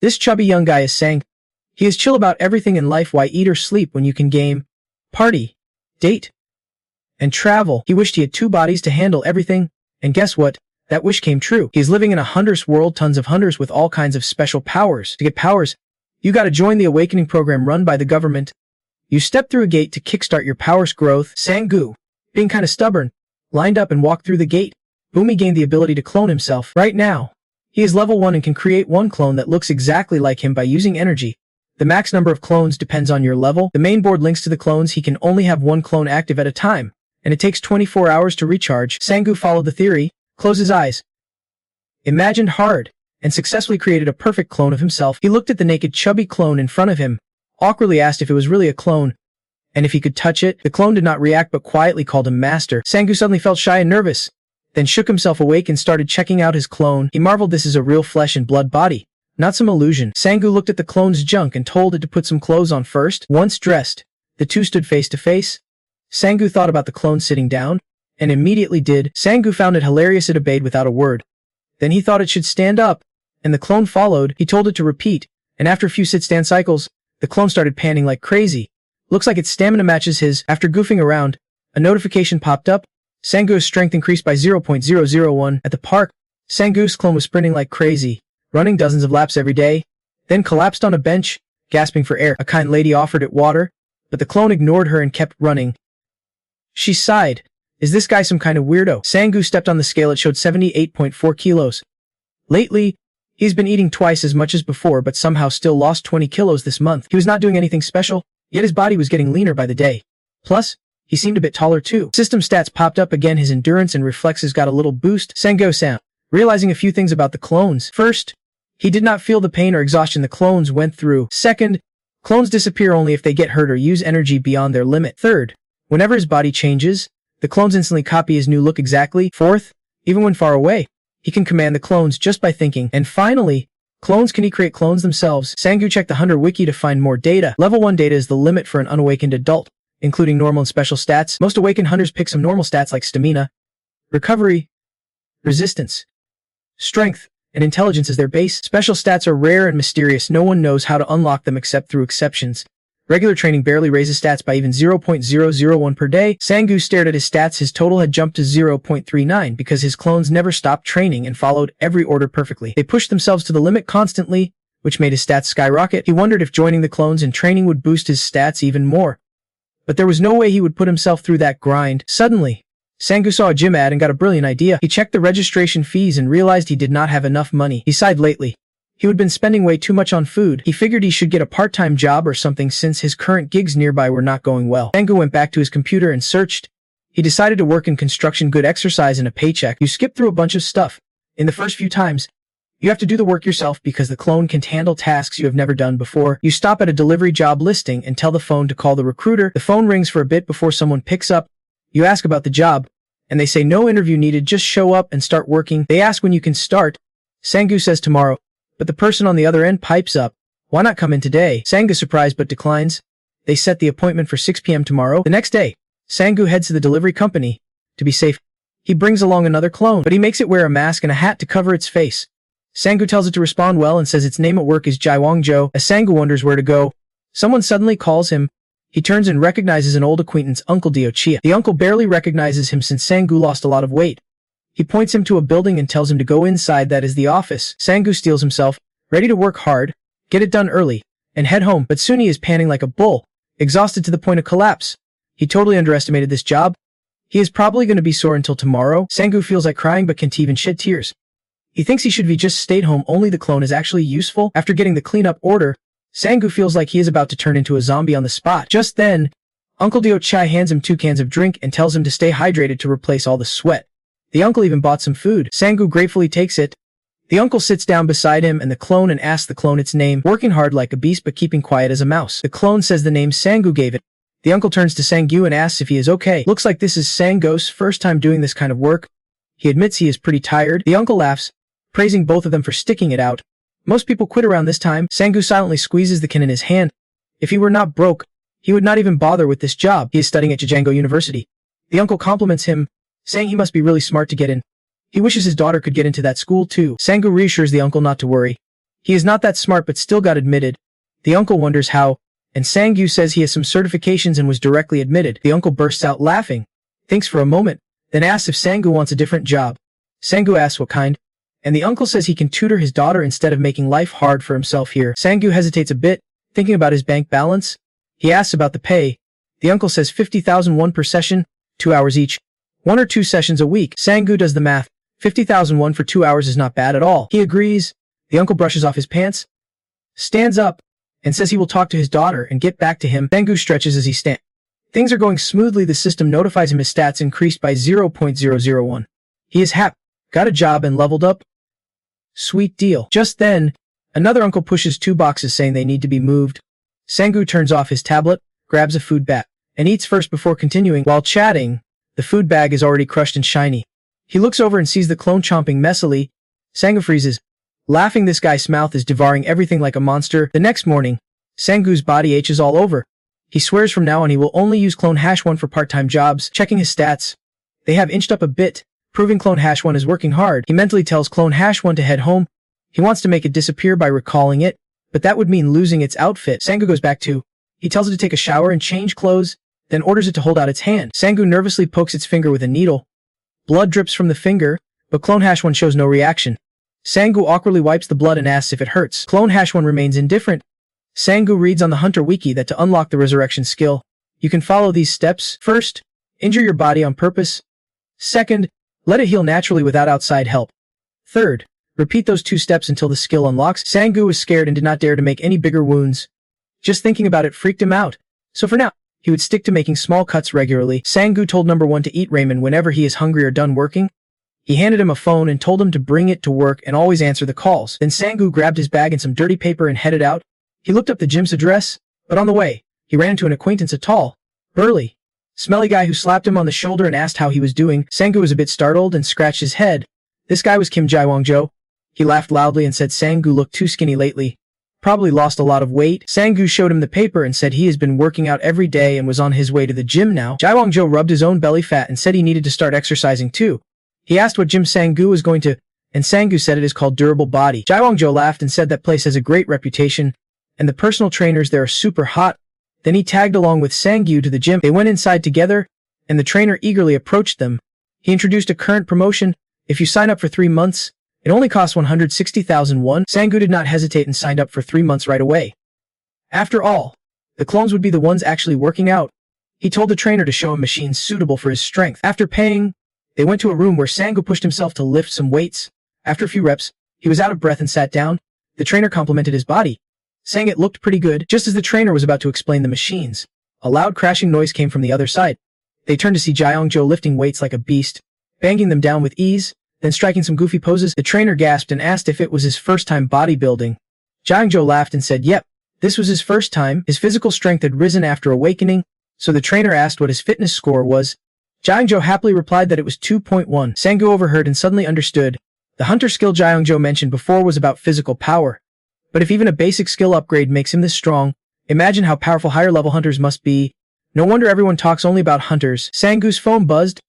This chubby young guy is Sang. He is chill about everything in life. Why eat or sleep when you can game, party, date, and travel? He wished he had 2 bodies to handle everything, and guess what? That wish came true. He's living in a hunter's world, tons of hunters with all kinds of special powers. To get powers, you gotta join the awakening program run by the government. You step through a gate to kickstart your powers growth. Sang-gu, being kinda stubborn, lined up and walked through the gate. Boomy gained the ability to clone himself. Right now, he is level 1 and can create 1 clone that looks exactly like him by using energy. The max number of clones depends on your level. The main board links to the clones. He can only have 1 clone active at a time, and it takes 24 hours to recharge. Sang-gu followed the theory, closed his eyes, imagined hard, and successfully created a perfect clone of himself. He looked at the naked chubby clone in front of him, awkwardly asked if it was really a clone, and if he could touch it. The clone did not react but quietly called him master. Sang-gu suddenly felt shy and nervous, then shook himself awake and started checking out his clone. He marveled this is a real flesh and blood body, not some illusion. Sang-gu looked at the clone's junk and told it to put some clothes on first. Once dressed, the two stood face to face. Sang-gu thought about the clone sitting down, and immediately did. Sang-gu found it hilarious. It obeyed without a word. Then he thought it should stand up, and the clone followed. He told it to repeat, and after a few sit-stand cycles, the clone started panting like crazy. Looks like its stamina matches his. After goofing around, a notification popped up. Sang-gu's strength increased by 0.001. At the park, Sang-gu's clone was sprinting like crazy, running dozens of laps every day, then collapsed on a bench, gasping for air. A kind lady offered it water, but the clone ignored her and kept running. She sighed. Is this guy some kind of weirdo? Sang-gu stepped on the scale. It showed 78.4 kilos. Lately, he's been eating twice as much as before but somehow still lost 20 kilos this month. He was not doing anything special, yet his body was getting leaner by the day. Plus, he seemed a bit taller too. System stats popped up again. His endurance and reflexes got a little boost. Sang-gu realizing a few things about the clones. First, he did not feel the pain or exhaustion the clones went through. Second, clones disappear only if they get hurt or use energy beyond their limit. Third, whenever his body changes, the clones instantly copy his new look exactly. Fourth, even when far away, he can command the clones just by thinking. And finally, clones can create clones themselves. Sang-gu checked the Hunter Wiki to find more data. Level 1 data is the limit for an unawakened adult, including normal and special stats. Most awakened hunters pick some normal stats like stamina, recovery, resistance, strength, and intelligence as their base. Special stats are rare and mysterious. No one knows how to unlock them except through exceptions. Regular training barely raises stats by even 0.001 per day. Sang-gu stared at his stats. His total had jumped to 0.39 because his clones never stopped training and followed every order perfectly. They pushed themselves to the limit constantly, which made his stats skyrocket. He wondered if joining the clones in training would boost his stats even more. But there was no way he would put himself through that grind. Suddenly, Sang-gu saw a gym ad and got a brilliant idea. He checked the registration fees and realized he did not have enough money. He sighed lately. He had been spending way too much on food. He figured he should get a part-time job or something since his current gigs nearby were not going well. Sang-gu went back to his computer and searched. He decided to work in construction. Good exercise and a paycheck. You skip through a bunch of stuff. In the first few times, you have to do the work yourself because the clone can't handle tasks you have never done before. You stop at a delivery job listing and tell the phone to call the recruiter. The phone rings for a bit before someone picks up. You ask about the job, and they say no interview needed, just show up and start working. They ask when you can start. Sang-gu says tomorrow. But the person on the other end pipes up. Why not come in today? Sang-gu surprised but declines. They set the appointment for 6 p.m. tomorrow. The next day, Sang-gu heads to the delivery company. To be safe, he brings along another clone, but he makes it wear a mask and a hat to cover its face. Sang-gu tells it to respond well and says its name at work is Jaiwangjo. As Sang-gu wonders where to go, someone suddenly calls him. He turns and recognizes an old acquaintance, Uncle Diochia. The uncle barely recognizes him since Sang-gu lost a lot of weight. He points him to a building and tells him to go inside. That is the office. Sang-gu steels himself, ready to work hard, get it done early, and head home. But soon he is panting like a bull, exhausted to the point of collapse. He totally underestimated this job. He is probably going to be sore until tomorrow. Sang-gu feels like crying but can't even shed tears. He thinks he should have just stayed home, only the clone is actually useful. After getting the cleanup order, Sang-gu feels like he is about to turn into a zombie on the spot. Just then, Uncle Diochia hands him 2 cans of drink and tells him to stay hydrated to replace all the sweat. The uncle even bought some food. Sang-gu gratefully takes it. The uncle sits down beside him and the clone and asks the clone its name, working hard like a beast but keeping quiet as a mouse. The clone says the name Sang-gu gave it. The uncle turns to Sang-gu and asks if he is okay. Looks like this is Sang-gu's first time doing this kind of work. He admits he is pretty tired. The uncle laughs, praising both of them for sticking it out. Most people quit around this time. Sang-gu silently squeezes the can in his hand. If he were not broke, he would not even bother with this job. He is studying at Jijango University. The uncle compliments him, saying he must be really smart to get in. He wishes his daughter could get into that school too. Sang-gu reassures the uncle not to worry. He is not that smart but still got admitted. The uncle wonders how, and Sang-gu says he has some certifications and was directly admitted. The uncle bursts out laughing, thinks for a moment, then asks if Sang-gu wants a different job. Sang-gu asks what kind, and the uncle says he can tutor his daughter instead of making life hard for himself here. Sang-gu hesitates a bit, thinking about his bank balance. He asks about the pay. The uncle says 50,000 won per session, 2 hours each, 1 or 2 sessions a week. Sang-gu does the math. 50,000 won for 2 hours is not bad at all. He agrees. The uncle brushes off his pants, stands up, and says he will talk to his daughter and get back to him. Sang-gu stretches as he stands. Things are going smoothly. The system notifies him his stats increased by 0.001. He is happy, got a job and leveled up. Sweet deal. Just then, another uncle pushes 2 boxes saying they need to be moved. Sang-gu turns off his tablet, grabs a food bag, and eats first before continuing. While chatting, the food bag is already crushed and shiny. He looks over and sees the clone chomping messily. Sang-gu freezes, laughing. This guy's mouth is devouring everything like a monster. The next morning, Sang-gu's body aches all over. He swears from now on he will only use Clone Hash-1 for part-time jobs. Checking his stats, they have inched up a bit, proving Clone Hash-1 is working hard. He mentally tells Clone Hash-1 to head home. He wants to make it disappear by recalling it, but that would mean losing its outfit. Sang-gu goes back to. He tells it to take a shower and change clothes, then orders it to hold out its hand. Sang-gu nervously pokes its finger with a needle. Blood drips from the finger, but Clone Hash-1 shows no reaction. Sang-gu awkwardly wipes the blood and asks if it hurts. Clone Hash-1 remains indifferent. Sang-gu reads on the Hunter Wiki that to unlock the resurrection skill, you can follow these steps. First, injure your body on purpose. Second, let it heal naturally without outside help. Third, repeat those 2 steps until the skill unlocks. Sang-gu was scared and did not dare to make any bigger wounds. Just thinking about it freaked him out. So for now, he would stick to making small cuts regularly. Sang-gu told number 1 to eat ramen whenever he is hungry or done working. He handed him a phone and told him to bring it to work and always answer the calls. Then Sang-gu grabbed his bag and some dirty paper and headed out. He looked up the gym's address, but on the way, he ran into an acquaintance, a tall, burly, smelly guy who slapped him on the shoulder and asked how he was doing. Sang-gu was a bit startled and scratched his head. This guy was Kim Jae-wong-jo. He laughed loudly and said Sang-gu looked too skinny lately. Probably lost a lot of weight. Sang-gu showed him the paper and said he has been working out every day and was on his way to the gym now. Jae-wong-jo rubbed his own belly fat and said he needed to start exercising too. He asked what gym Sang-gu was going to, and Sang-gu said it is called Durable Body. Jae-wong-jo laughed and said that place has a great reputation, and the personal trainers there are super hot. Then he tagged along with Sang-gu to the gym. They went inside together, and the trainer eagerly approached them. He introduced a current promotion. If you sign up for 3 months, it only costs 160,000 won. Sang-gu did not hesitate and signed up for 3 months right away. After all, the clones would be the ones actually working out. He told the trainer to show him machines suitable for his strength. After paying, they went to a room where Sang-gu pushed himself to lift some weights. After a few reps, he was out of breath and sat down. The trainer complimented his body, saying it looked pretty good. Just as the trainer was about to explain the machines, a loud crashing noise came from the other side. They turned to see Jae-wong-jo lifting weights like a beast, banging them down with ease, then striking some goofy poses. The trainer gasped and asked if it was his first time bodybuilding. Jae-wong-jo laughed and said yep, this was his first time. His physical strength had risen after awakening, so the trainer asked what his fitness score was. Jae-wong-jo happily replied that it was 2.1. Sang-gu overheard and suddenly understood. The hunter skill Jae-wong-jo mentioned before was about physical power. But if even a basic skill upgrade makes him this strong, imagine how powerful higher level hunters must be. No wonder everyone talks only about hunters. Sang-gu's phone buzzed.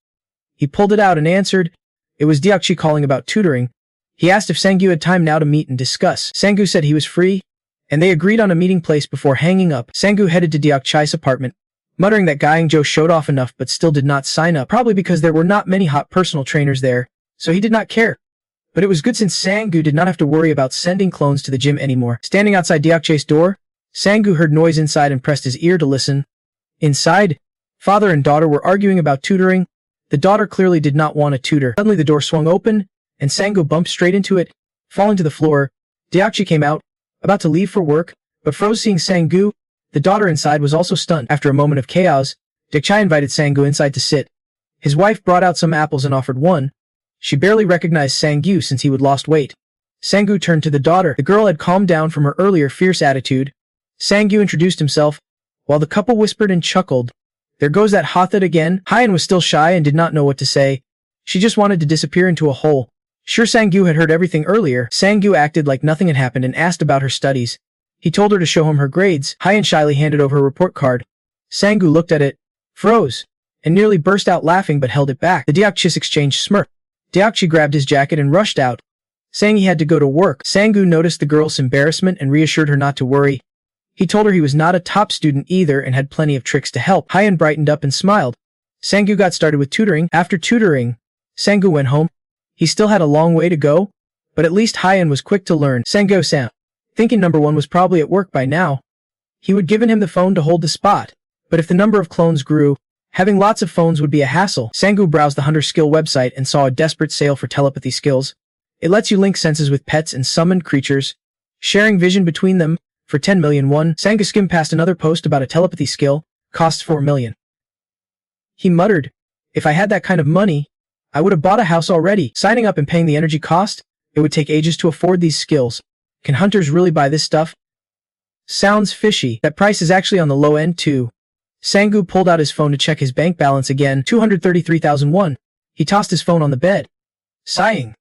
He pulled it out and answered. It was Deokchi calling about tutoring. He asked if Sang-gu had time now to meet and discuss. Sang-gu said he was free, and they agreed on a meeting place before hanging up. Sang-gu headed to Deokchi's apartment, muttering that Jae-wong-jo showed off enough but still did not sign up, probably because there were not many hot personal trainers there, so he did not care. But it was good since Sang-gu did not have to worry about sending clones to the gym anymore. Standing outside Deokchi's door, Sang-gu heard noise inside and pressed his ear to listen. Inside, father and daughter were arguing about tutoring. The daughter clearly did not want a tutor. Suddenly the door swung open, and Sang-gu bumped straight into it, falling to the floor. Deokchi came out, about to leave for work, but froze seeing Sang-gu. The daughter inside was also stunned. After a moment of chaos, Deokchi invited Sang-gu inside to sit. His wife brought out some apples and offered one. She barely recognized Sang-gu since he would lost weight. Sang-gu turned to the daughter. The girl had calmed down from her earlier fierce attitude. Sang-gu introduced himself, while the couple whispered and chuckled. There goes that Hothit again. Hyen was still shy and did not know what to say. She just wanted to disappear into a hole. Sure, Sang-gu had heard everything earlier. Sang-gu acted like nothing had happened and asked about her studies. He told her to show him her grades. Hyen shyly handed over her report card. Sang-gu looked at it, froze, and nearly burst out laughing but held it back. The Deokchis exchanged smirk. Deokchi grabbed his jacket and rushed out. saying he had to go to work. Sang-gu noticed the girl's embarrassment and reassured her not to worry. He told her he was not a top student either and had plenty of tricks to help. Hyan brightened up and smiled. Sang-gu got started with tutoring. After tutoring, Sang-gu went home. He still had a long way to go, but at leleast Hyan was quick to learn. Sang-gu-san, thinking number one was probably at work by now. He would given him the phone to hold the spot, but if the number of clones grew, having lots of phones would be a hassle. Sang-gu browsed the Hunter Skill website and saw a desperate sale for telepathy skills. It lets you link senses with pets and summoned creatures, sharing vision between them, for 10 million won. Sang-gu skimmed past another post about a telepathy skill, costs 4 million. He muttered, if I had that kind of money, I would have bought a house already. Signing up and paying the energy cost, it would take ages to afford these skills. Can hunters really buy this stuff? Sounds fishy. That price is actually on the low end too. Sang-gu pulled out his phone to check his bank balance again, 233,001. He tossed his phone on the bed, sighing.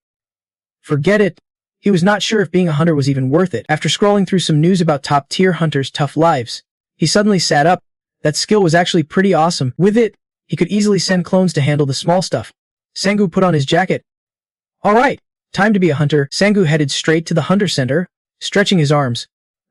Forget it. He was not sure if being a hunter was even worth it. After scrolling through some news about top-tier hunters' tough lives, he suddenly sat up. That skill was actually pretty awesome. With it, he could easily send clones to handle the small stuff. Sang-gu put on his jacket. Alright, time to be a hunter. Sang-gu headed straight to the hunter center, stretching his arms.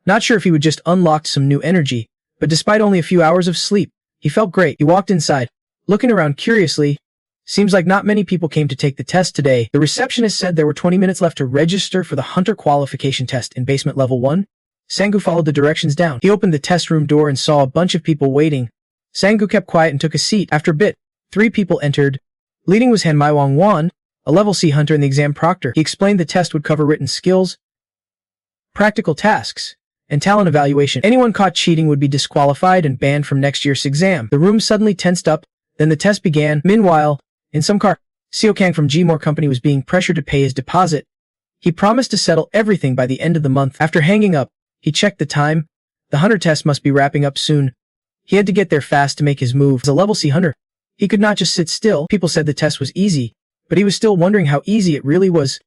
Not sure if he would just unlock some new energy, but despite only a few hours of sleep, he felt great. He walked inside, looking around curiously. Seems like not many people came to take the test today. The receptionist said there were 20 minutes left to register for the hunter qualification test in basement level 1. Sang-gu followed the directions down. He opened the test room door and saw a bunch of people waiting. Sang-gu kept quiet and took a seat. After a bit, 3 people entered. Leading was Han Maiwang Wan, a level C hunter and the exam proctor. He explained the test would cover written skills, practical tasks, and talent evaluation. Anyone caught cheating would be disqualified and banned from next year's exam. The room suddenly tensed up, then the test began. Meanwhile, in some car, Seo Kang from Jun Mo Company was being pressured to pay his deposit. He promised to settle everything by the end of the month. After hanging up, he checked the time. The hunter test must be wrapping up soon. He had to get there fast to make his move. As a level C hunter, he could not just sit still. People said the test was easy, but he was still wondering how easy it really was.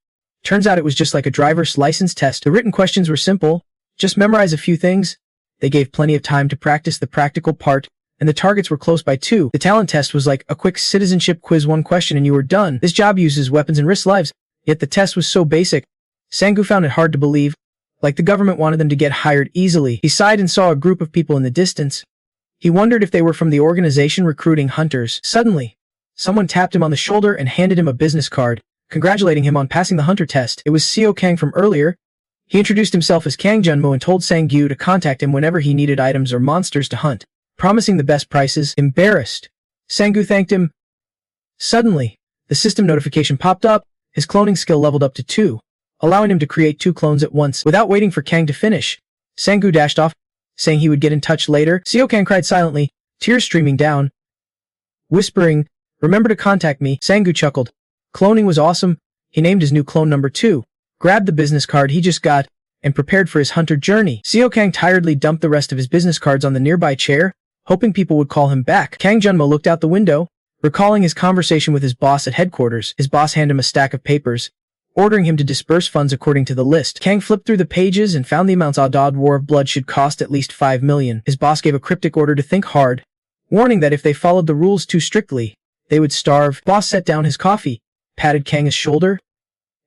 Turns out it was just like a driver's license test. The written questions were simple. Just memorize a few things. They gave plenty of time to practice the practical part, and the targets were close by too. The talent test was like a quick citizenship quiz, 1 question and you were done. This job uses weapons and risks lives, yet the test was so basic. Sang-gu found it hard to believe, like the government wanted them to get hired easily. He sighed and saw a group of people in the distance. He wondered if they were from the organization recruiting hunters. Suddenly, someone tapped him on the shoulder and handed him a business card, congratulating him on passing the hunter test. It was Seo Kang from earlier. He introduced himself as Kang Jun Mo and told Sang-gu to contact him whenever he needed items or monsters to hunt, promising the best prices. Embarrassed, Sang-gu thanked him. Suddenly, the system notification popped up. His cloning skill leveled up to 2, allowing him to create 2 clones at once. Without waiting for Kang to finish, Sang-gu dashed off, saying he would get in touch later. Seo Kang cried silently, tears streaming down. Whispering, remember to contact me. Sang-gu chuckled. Cloning was awesome. He named his new clone number 2, grabbed the business card he just got, and prepared for his hunter journey. Seo Kang tiredly dumped the rest of his business cards on the nearby chair, hoping people would call him back. Kang Jun Mo looked out the window, recalling his conversation with his boss at headquarters. His boss handed him a stack of papers, ordering him to disperse funds according to the list. Kang flipped through the pages and found the amounts Odd War of Blood should cost at least 5 million. His boss gave a cryptic order to think hard, warning that if they followed the rules too strictly, they would starve. Boss set down his coffee, patted Kang's shoulder,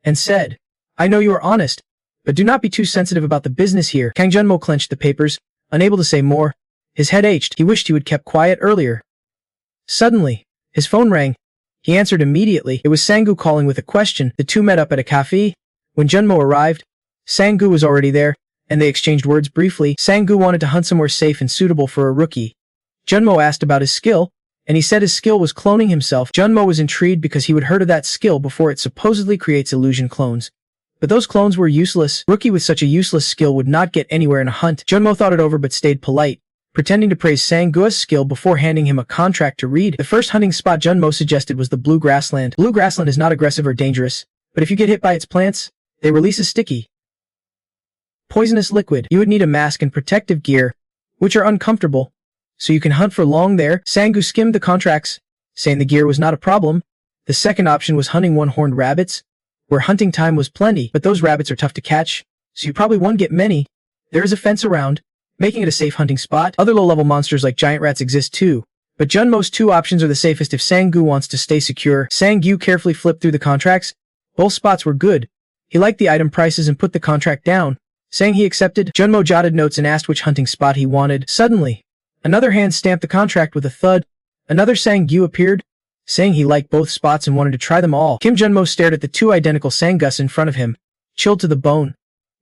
and said, I know you are honest, but do not be too sensitive about the business here. Kang Jun Mo clenched the papers, unable to say more. His head ached. He wished he would kept quiet earlier. Suddenly, his phone rang. He answered immediately. It was Sang-gu calling with a question. The two met up at a cafe. When Jun Mo arrived, Sang-gu was already there, and they exchanged words briefly. Sang-gu wanted to hunt somewhere safe and suitable for a rookie. Jun Mo asked about his skill, and he said his skill was cloning himself. Jun Mo was intrigued because he would heard of that skill before. It supposedly creates illusion clones. But those clones were useless. Rookie with such a useless skill would not get anywhere in a hunt. Jun Mo thought it over but stayed polite, pretending to praise Sang-gu's skill before handing him a contract to read. The first hunting spot Jun Mo suggested was the blue grassland. Blue grassland is not aggressive or dangerous, but if you get hit by its plants, they release a sticky, poisonous liquid. You would need a mask and protective gear, which are uncomfortable, so you can hunt for long there. Sang-gu skimmed the contracts, saying the gear was not a problem. The second option was hunting one-horned rabbits, where hunting time was plenty, but those rabbits are tough to catch, so you probably won't get many. There is a fence around, making it a safe hunting spot. Other low-level monsters like giant rats exist too, but Jun Mo's 2 options are the safest if Sang-gu wants to stay secure. Sang-gu carefully flipped through the contracts. Both spots were good, He liked the item prices and put the contract down, saying he accepted. Jun Mo jotted notes and asked which hunting spot he wanted. Suddenly, another hand stamped the contract with a thud. Another Sang-gu appeared, saying he liked both spots and wanted to try them all. Kim Jun Mo stared at the two identical Sang-gus in front of him, chilled to the bone.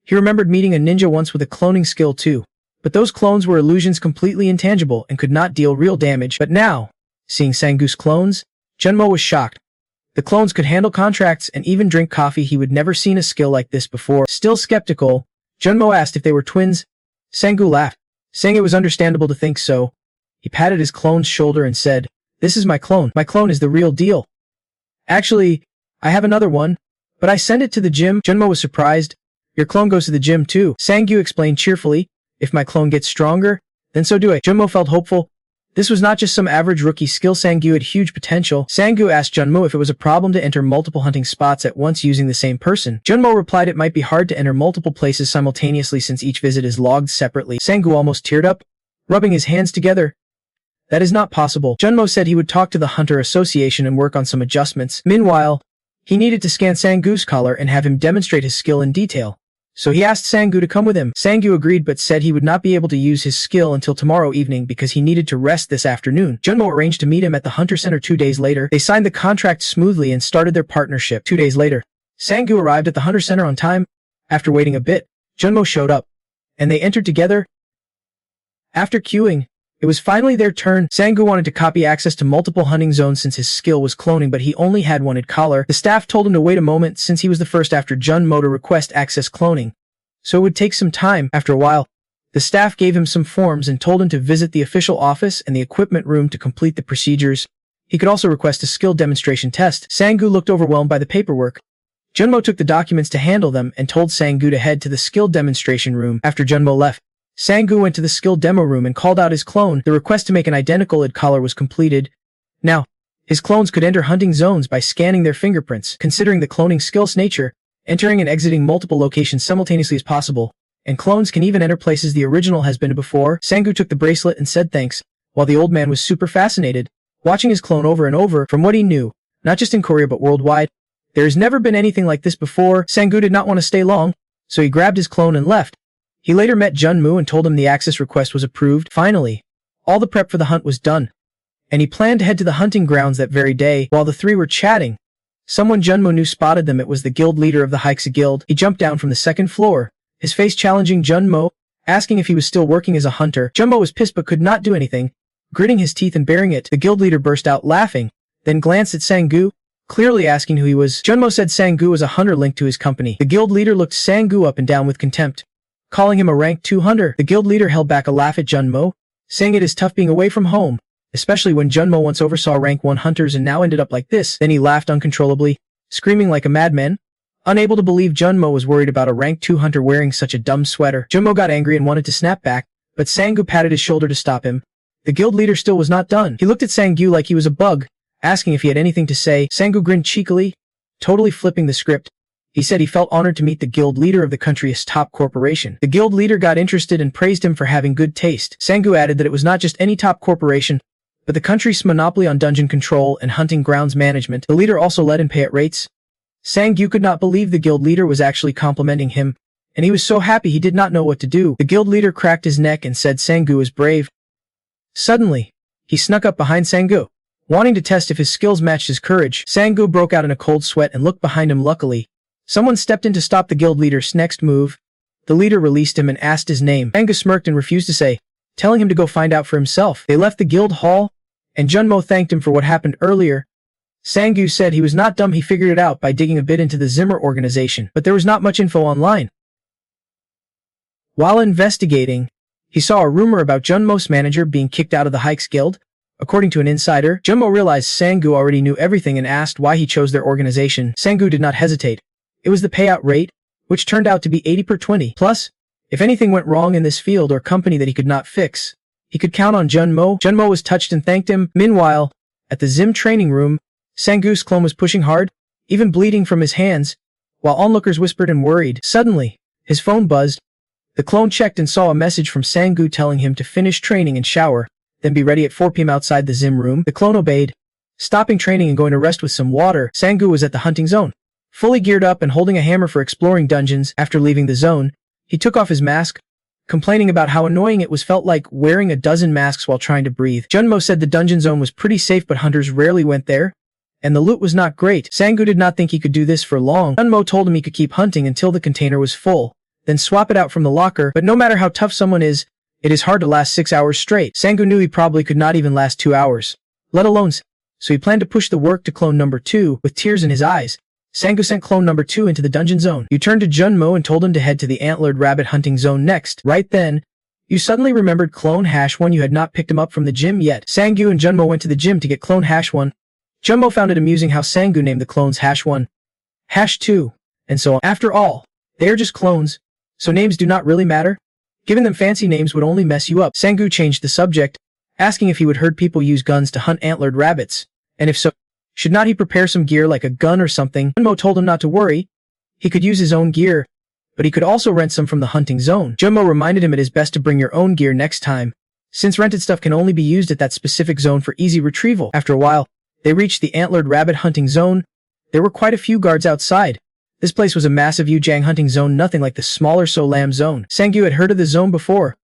He remembered meeting a ninja once with a cloning skill too, but those clones were illusions completely intangible and could not deal real damage. But now, seeing Sang-gu's clones, Jun Mo was shocked. The clones could handle contracts and even drink coffee. He would never seen a skill like this before. Still skeptical, Jun Mo asked if they were twins. Sang-gu laughed, saying it was understandable to think so. He patted his clone's shoulder and said, "This is my clone. My clone is the real deal. Actually, I have another one, but I sent it to the gym." Jun Mo was surprised. "Your clone goes to the gym too," Sang-gu explained cheerfully. "If my clone gets stronger, then so do I." Jun Mo felt hopeful. This was not just some average rookie skill. Sang-gu had huge potential. Sang-gu asked Jun Mo if it was a problem to enter multiple hunting spots at once using the same person. Jun Mo replied it might be hard to enter multiple places simultaneously since each visit is logged separately. Sang-gu almost teared up, rubbing his hands together. "That is not possible." Jun Mo said he would talk to the Hunter Association and work on some adjustments. Meanwhile, he needed to scan Sang-gu's collar and have him demonstrate his skill in detail. So he asked Sang-gu to come with him. Sang-gu agreed but said he would not be able to use his skill until tomorrow evening because he needed to rest this afternoon. Jun Mo arranged to meet him at the Hunter Center 2 days later. They signed the contract smoothly and started their partnership. 2 days later, Sang-gu arrived at the Hunter Center on time. After waiting a bit, Jun Mo showed up, and they entered together. After queuing, it was finally their turn. Sang-gu wanted to copy access to multiple hunting zones since his skill was cloning, but he only had one collar. The staff told him to wait a moment since he was the first after Jun Mo to request access cloning, so it would take some time. After a while, the staff gave him some forms and told him to visit the official office and the equipment room to complete the procedures. He could also request a skill demonstration test. Sang-gu looked overwhelmed by the paperwork. Jun Mo took the documents to handle them and told Sang-gu to head to the skill demonstration room. After Jun Mo left, Sang-gu went to the skill demo room and called out his clone. The request to make an identical collar was completed. Now, his clones could enter hunting zones by scanning their fingerprints. Considering the cloning skill's nature, entering and exiting multiple locations simultaneously is possible, and clones can even enter places the original has been to before. Sang-gu took the bracelet and said thanks, while the old man was super fascinated, watching his clone over and over. From what he knew, not just in Korea but worldwide, there has never been anything like this before. Sang-gu did not want to stay long, so he grabbed his clone and left. He later met Jun Mo and told him the access request was approved. Finally, all the prep for the hunt was done, and he planned to head to the hunting grounds that very day. While the three were chatting, someone Jun Mo knew spotted them. It was the guild leader of the Hika Guild. He jumped down from the second floor, his face challenging Jun Mo, asking if he was still working as a hunter. Jun Mo was pissed but could not do anything, gritting his teeth and bearing it. The guild leader burst out laughing, then glanced at Sang-gu, clearly asking who he was. Jun Mo said Sang-gu was a hunter linked to his company. The guild leader looked Sang-gu up and down with contempt, calling him a rank 2 hunter. The guild leader held back a laugh at Jun Mo, saying it is tough being away from home, especially when Jun Mo once oversaw rank 1 hunters and now ended up like this. Then he laughed uncontrollably, screaming like a madman, unable to believe Jun Mo was worried about a rank 2 hunter wearing such a dumb sweater. Jun Mo got angry and wanted to snap back, but Sang-gu patted his shoulder to stop him. The guild leader still was not done. He looked at Sang-gu like he was a bug, asking if he had anything to say. Sang-gu grinned cheekily, totally flipping the script. He said he felt honored to meet the guild leader of the country's top corporation. The guild leader got interested and praised him for having good taste. Sang-gu added that it was not just any top corporation, but the country's monopoly on dungeon control and hunting grounds management. The leader also let him pay at rates. Sang-gu could not believe the guild leader was actually complimenting him, and he was so happy he did not know what to do. The guild leader cracked his neck and said Sang-gu is brave. Suddenly, he snuck up behind Sang-gu, wanting to test if his skills matched his courage. Sang-gu broke out in a cold sweat and looked behind him. Luckily, someone stepped in to stop the guild leader's next move. The leader released him and asked his name. Sang-gu smirked and refused to say, telling him to go find out for himself. They left the guild hall, and Jun Mo thanked him for what happened earlier. Sang-gu said he was not dumb. He figured it out by digging a bit into the Zimmer organization, but there was not much info online. While investigating, he saw a rumor about Jun Mo's manager being kicked out of the Hikes Guild. According to an insider, Jun Mo realized Sang-gu already knew everything and asked why he chose their organization. Sang-gu did not hesitate. It was the payout rate, which turned out to be 80 per 20. Plus, if anything went wrong in this field or company that he could not fix, he could count on Jun Mo. Jun Mo was touched and thanked him. Meanwhile, at the Zim training room, Sang-gu's clone was pushing hard, even bleeding from his hands, while onlookers whispered and worried. Suddenly, his phone buzzed. The clone checked and saw a message from Sang-gu telling him to finish training and shower, then be ready at 4 p.m. outside the Zim room. The clone obeyed, stopping training and going to rest with some water. Sang-gu was at the hunting zone, Fully geared up and holding a hammer for exploring dungeons after leaving the zone, he took off his mask, complaining about how annoying it was felt like wearing a dozen masks while trying to breathe. Jun Mo said the dungeon zone was pretty safe but hunters rarely went there, and the loot was not great. Sang-gu did not think he could do this for long. Jun Mo told him he could keep hunting until the container was full, then swap it out from the locker, but no matter how tough someone is, it is hard to last 6 hours straight. Sang-gu knew he probably could not even last 2 hours, let alone so he planned to push the work to clone number 2 with tears in his eyes. Sang-gu sent clone number 2 into the dungeon zone. You turned to Jun Mo and told him to head to the antlered rabbit hunting zone next. Right then, you suddenly remembered clone #1. You had not picked him up from the gym yet. Sang-gu and Jun Mo went to the gym to get clone #1. Jun Mo found it amusing how Sang-gu named the clones #1, #2, and so on. After all, they are just clones, so names do not really matter. Giving them fancy names would only mess you up. Sang-gu changed the subject, asking if he would heard people use guns to hunt antlered rabbits, and if so, should not he prepare some gear like a gun or something? Jun Mo told him not to worry. He could use his own gear, but he could also rent some from the hunting zone. Jun Mo reminded him it is best to bring your own gear next time, since rented stuff can only be used at that specific zone for easy retrieval. After a while, they reached the antlered rabbit hunting zone. There were quite a few guards outside. This place was a massive Yujang hunting zone, nothing like the smaller So Lam zone. Sang-gu had heard of the zone before.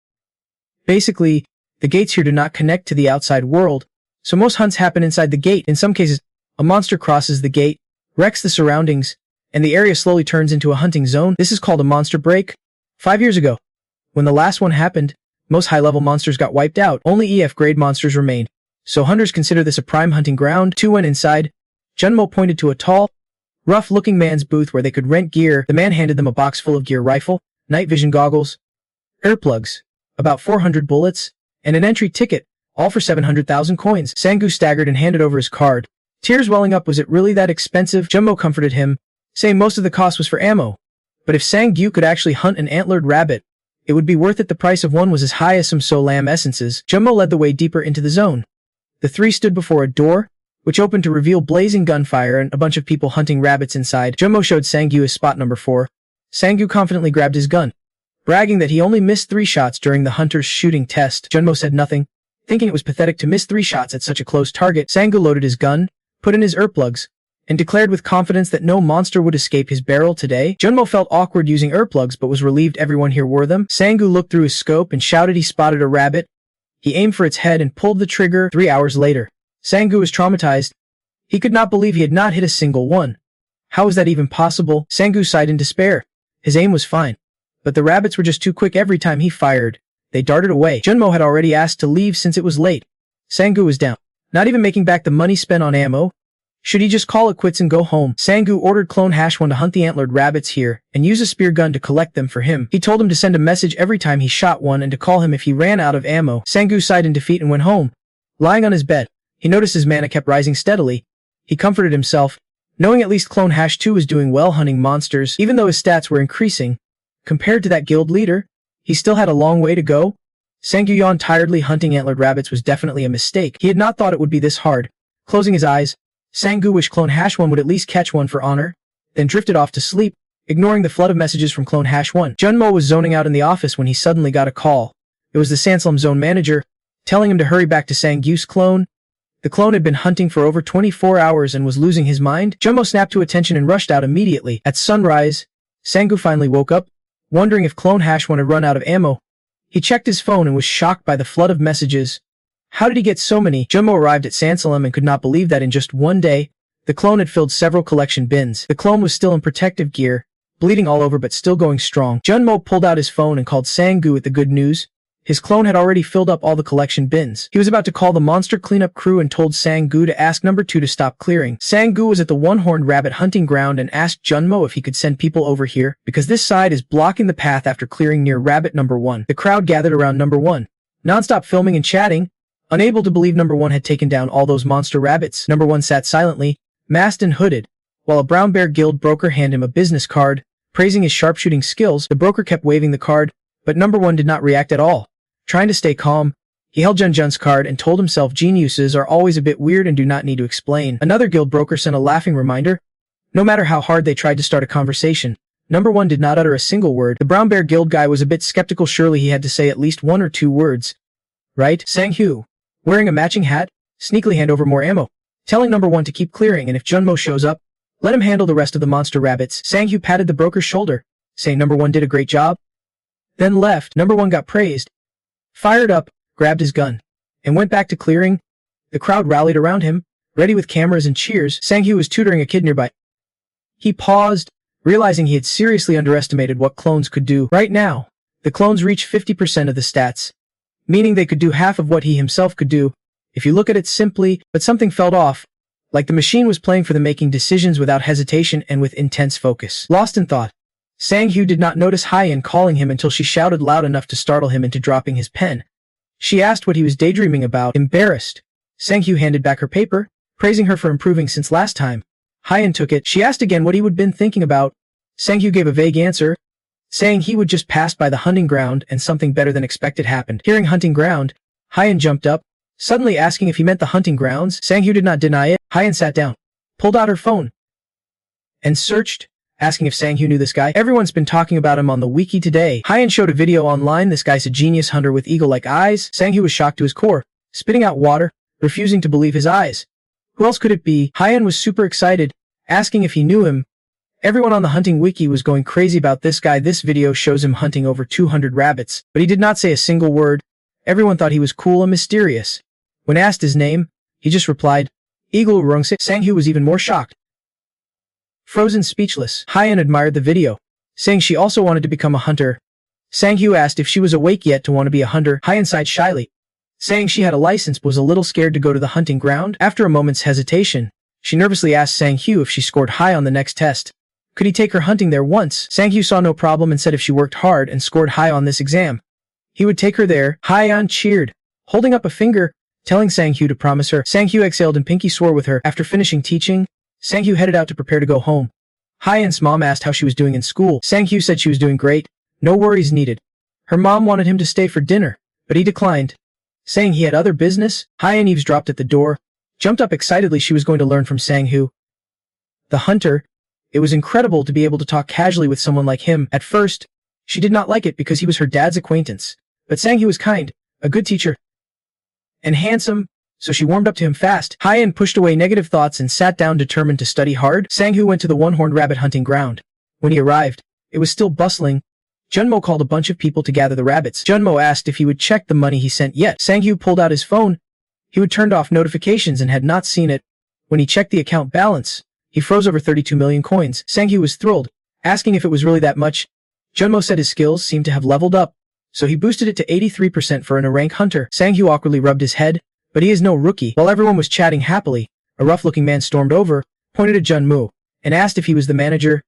Basically, the gates here do not connect to the outside world, so most hunts happen inside the gate. In some cases, a monster crosses the gate, wrecks the surroundings, and the area slowly turns into a hunting zone. This is called a monster break. 5 years ago, when the last one happened, most high-level monsters got wiped out. Only EF-grade monsters remained, so hunters consider this a prime hunting ground. Two went inside. Jun Mo pointed to a tall, rough-looking man's booth where they could rent gear. The man handed them a box full of gear: rifle, night vision goggles, earplugs, about 400 bullets, and an entry ticket, all for 700,000 coins. Sang-gu staggered and handed over his card. Tears welling up. Was it really that expensive? Jun Mo comforted him, saying most of the cost was for ammo. But if Sang-gu could actually hunt an antlered rabbit, it would be worth it. The price of one was as high as some So Lam essences. Jun Mo led the way deeper into the zone. The three stood before a door, which opened to reveal blazing gunfire and a bunch of people hunting rabbits inside. Jun Mo showed Sang-gu his spot number 4. Sang-gu confidently grabbed his gun, bragging that he only missed 3 shots during the hunter's shooting test. Jun Mo said nothing, thinking it was pathetic to miss 3 shots at such a close target. Sang-gu loaded his gun, put in his earplugs, and declared with confidence that no monster would escape his barrel today. Jun Mo felt awkward using earplugs but was relieved everyone here wore them. Sang-gu looked through his scope and shouted he spotted a rabbit. He aimed for its head and pulled the trigger. 3 hours later, Sang-gu was traumatized. He could not believe he had not hit a single one. How was that even possible? Sang-gu sighed in despair. His aim was fine, but the rabbits were just too quick. Every time he fired, they darted away. Jun Mo had already asked to leave since it was late. Sang-gu was down, not even making back the money spent on ammo. Should he just call it quits and go home? Sang-gu ordered clone #1 to hunt the antlered rabbits here and use a spear gun to collect them for him. He told him to send a message every time he shot one and to call him if he ran out of ammo. Sang-gu sighed in defeat and went home. Lying on his bed, he noticed his mana kept rising steadily. He comforted himself, knowing at least clone #2 was doing well hunting monsters. Even though his stats were increasing, compared to that guild leader, he still had a long way to go. Sang-gu yawned tiredly. Hunting antlered rabbits was definitely a mistake. He had not thought it would be this hard. Closing his eyes, Sang-gu wished clone #1 would at least catch one for honor, then drifted off to sleep, ignoring the flood of messages from clone #1. Jun Mo was zoning out in the office when he suddenly got a call. It was the Sansalem zone manager, telling him to hurry back to Sang-gu's clone. The clone had been hunting for over 24 hours and was losing his mind. Jun Mo snapped to attention and rushed out immediately. At sunrise, Sang-gu finally woke up, wondering if clone #1 had run out of ammo. He checked his phone and was shocked by the flood of messages. How did he get so many? Jun Mo arrived at Sansalem and could not believe that in just one day, the clone had filled several collection bins. The clone was still in protective gear, bleeding all over but still going strong. Jun Mo pulled out his phone and called Sang-gu with the good news. His clone had already filled up all the collection bins. He was about to call the monster cleanup crew and told Sang-gu to ask number 2 to stop clearing. Sang-gu was at the one-horned rabbit hunting ground and asked Jun Mo if he could send people over here, because this side is blocking the path after clearing near rabbit number 1. The crowd gathered around number 1, non-stop filming and chatting, unable to believe number 1 had taken down all those monster rabbits. Number 1 sat silently, masked and hooded, while a Brown Bear Guild broker handed him a business card, praising his sharpshooting skills. The broker kept waving the card, but number 1 did not react at all. Trying to stay calm, he held Jun's card and told himself geniuses are always a bit weird and do not need to explain. Another guild broker sent a laughing reminder. No matter how hard they tried to start a conversation, number 1 did not utter a single word. The Brown Bear Guild guy was a bit skeptical. Surely he had to say at least 1 or 2 words. Right? Sang-hu, wearing a matching hat, sneakily hand over more ammo, telling number 1 to keep clearing and if Jun Mo shows up, Let him handle the rest of the monster rabbits. Sang-hyu patted the broker's shoulder, saying number one did a great job. Then left. Number one got praised, fired up, grabbed his gun, and went back to clearing. The crowd rallied around him, ready with cameras and cheers. Sang-hyu was tutoring a kid nearby. He paused, realizing he had seriously underestimated what clones could do. Right now, the clones reach 50% of the stats, meaning they could do half of what he himself could do, if you look at it simply, but something felt off, like the machine was playing for them, making decisions without hesitation and with intense focus. Lost in thought, Sang-hyu did not notice Hye-in calling him until she shouted loud enough to startle him into dropping his pen. She asked what he was daydreaming about. Embarrassed, Sang-hyu handed back her paper, praising her for improving since last time. Hye-in took it. She asked again what he would been thinking about. Sang-hyu gave a vague answer, saying he would just passed by the hunting ground and something better than expected happened. Hearing hunting ground, Hye-in jumped up, suddenly asking if he meant the hunting grounds. Sang-hyu did not deny it. Hye-in sat down, pulled out her phone, and searched, asking if Sang-hyu knew this guy. Everyone's been talking about him on the wiki today. Hye-in showed a video online. This guy's a genius hunter with eagle-like eyes. Sang-hyu was shocked to his core, spitting out water, refusing to believe his eyes. Who else could it be? Hye-in was super excited, asking if he knew him. Everyone on the hunting wiki was going crazy about this guy. This video shows him hunting over 200 rabbits, but he did not say a single word. Everyone thought he was cool and mysterious. When asked his name, he just replied, Eagle Rungse. Sang-hyu was even more shocked. Frozen speechless, Hye-in admired the video, saying she also wanted to become a hunter. Sang-hyu asked if she was awake yet to want to be a hunter. Hye-in sighed shyly, saying she had a license but was a little scared to go to the hunting ground. After a moment's hesitation, she nervously asked Sang-hyu if she scored high on the next test. Could he take her hunting there once? Sang-hyu saw no problem and said if she worked hard and scored high on this exam, he would take her there. Hye-in cheered, holding up a finger, telling Sang-hyu to promise her. Sang-hyu exhaled and pinky swore with her. After finishing teaching, Sang-hyu headed out to prepare to go home. Hye-in's mom asked how she was doing in school. Sang-hyu said she was doing great, no worries needed. Her mom wanted him to stay for dinner, but he declined, saying he had other business. Hye-in eavesdropped at the door, jumped up excitedly. She was going to learn from Sang-hyu, the hunter. It was incredible to be able to talk casually with someone like him. At first, she did not like it because he was her dad's acquaintance, but Sang-hyu was kind, a good teacher, and handsome, so she warmed up to him fast. Hye-in pushed away negative thoughts and sat down determined to study hard. Sang-hyu went to the one-horned rabbit hunting ground. When he arrived, it was still bustling. Jun Mo called a bunch of people to gather the rabbits. Jun Mo asked if he would check the money he sent yet. Sang-hyu pulled out his phone. He would turned off notifications and had not seen it. When he checked the account balance, he froze over 32 million coins. Sang-hyu was thrilled, asking if it was really that much. Jun Mo said his skills seemed to have leveled up, so he boosted it to 83% for an A-rank hunter. Sang-hyu awkwardly rubbed his head, but he is no rookie. While everyone was chatting happily, a rough-looking man stormed over, pointed at Jun Mo, and asked if he was the manager.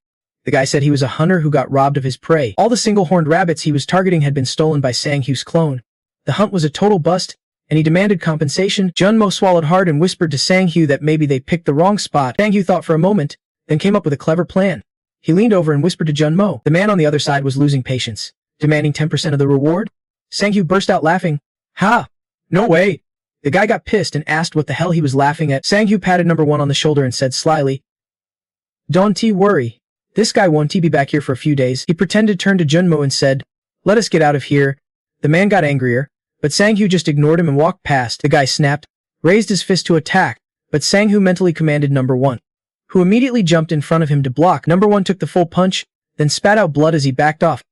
The guy said he was a hunter who got robbed of his prey. All the single-horned rabbits he was targeting had been stolen by Sang-hyu's clone. The hunt was a total bust, and he demanded compensation. Jun Mo swallowed hard and whispered to Sang-hyu that maybe they picked the wrong spot. Sang-hyu thought for a moment, then came up with a clever plan. He leaned over and whispered to Jun Mo. The man on the other side was losing patience, demanding 10% of the reward. Sang-hyu burst out laughing. Ha! No way! The guy got pissed and asked what the hell he was laughing at. Sang-hyu patted number one on the shoulder and said slyly, Don't worry. This guy won't be back here for a few days. He pretended turned to Jun Mo and said, Let us get out of here. The man got angrier, but Sang-hyu just ignored him and walked past. The guy snapped, raised his fist to attack, but Sang-hyu mentally commanded number one, who immediately jumped in front of him to block. Number one took the full punch, then spat out blood as he backed off.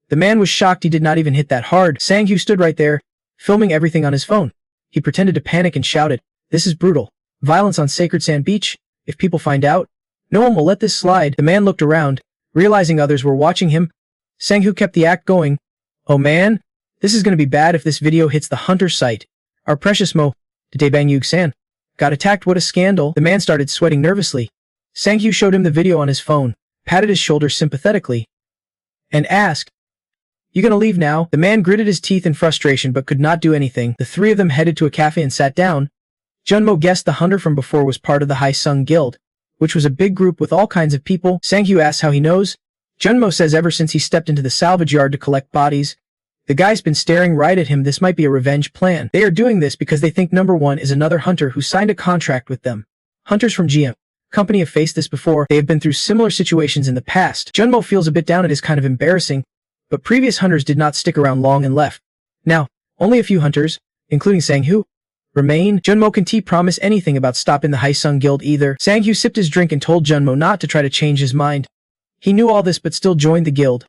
The man was shocked he did not even hit that hard. Sang-hyu stood right there, filming everything on his phone. He pretended to panic and shouted, This is brutal. Violence on Sacred Sand Beach. If people find out, no one will let this slide. The man looked around, realizing others were watching him. Sang-hyu kept the act going. Oh man, this is going to be bad if this video hits the hunter's site. Our precious Mo, Dede Bang Yug-san, got attacked. What a scandal. The man started sweating nervously. Sang-hyu showed him the video on his phone, patted his shoulder sympathetically, and asked, You gonna leave now? The man gritted his teeth in frustration but could not do anything. The three of them headed to a cafe and sat down. Jun Mo guessed the hunter from before was part of the Hai Sung Guild, which was a big group with all kinds of people. Sang-hyu asks how he knows. Jun Mo says ever since he stepped into the salvage yard to collect bodies, the guy's been staring right at him. This might be a revenge plan. They are doing this because they think number one is another hunter who signed a contract with them. Hunters from GM Company have faced this before. They have been through similar situations in the past. Jun Mo feels a bit down. It is kind of embarrassing, but previous hunters did not stick around long and left. Now, only a few hunters, including Sang-hyu, remain. Jun Mo can't promise anything about stopping the Haesung Guild either. Sang-hyu sipped his drink and told Jun Mo not to try to change his mind. He knew all this but still joined the guild.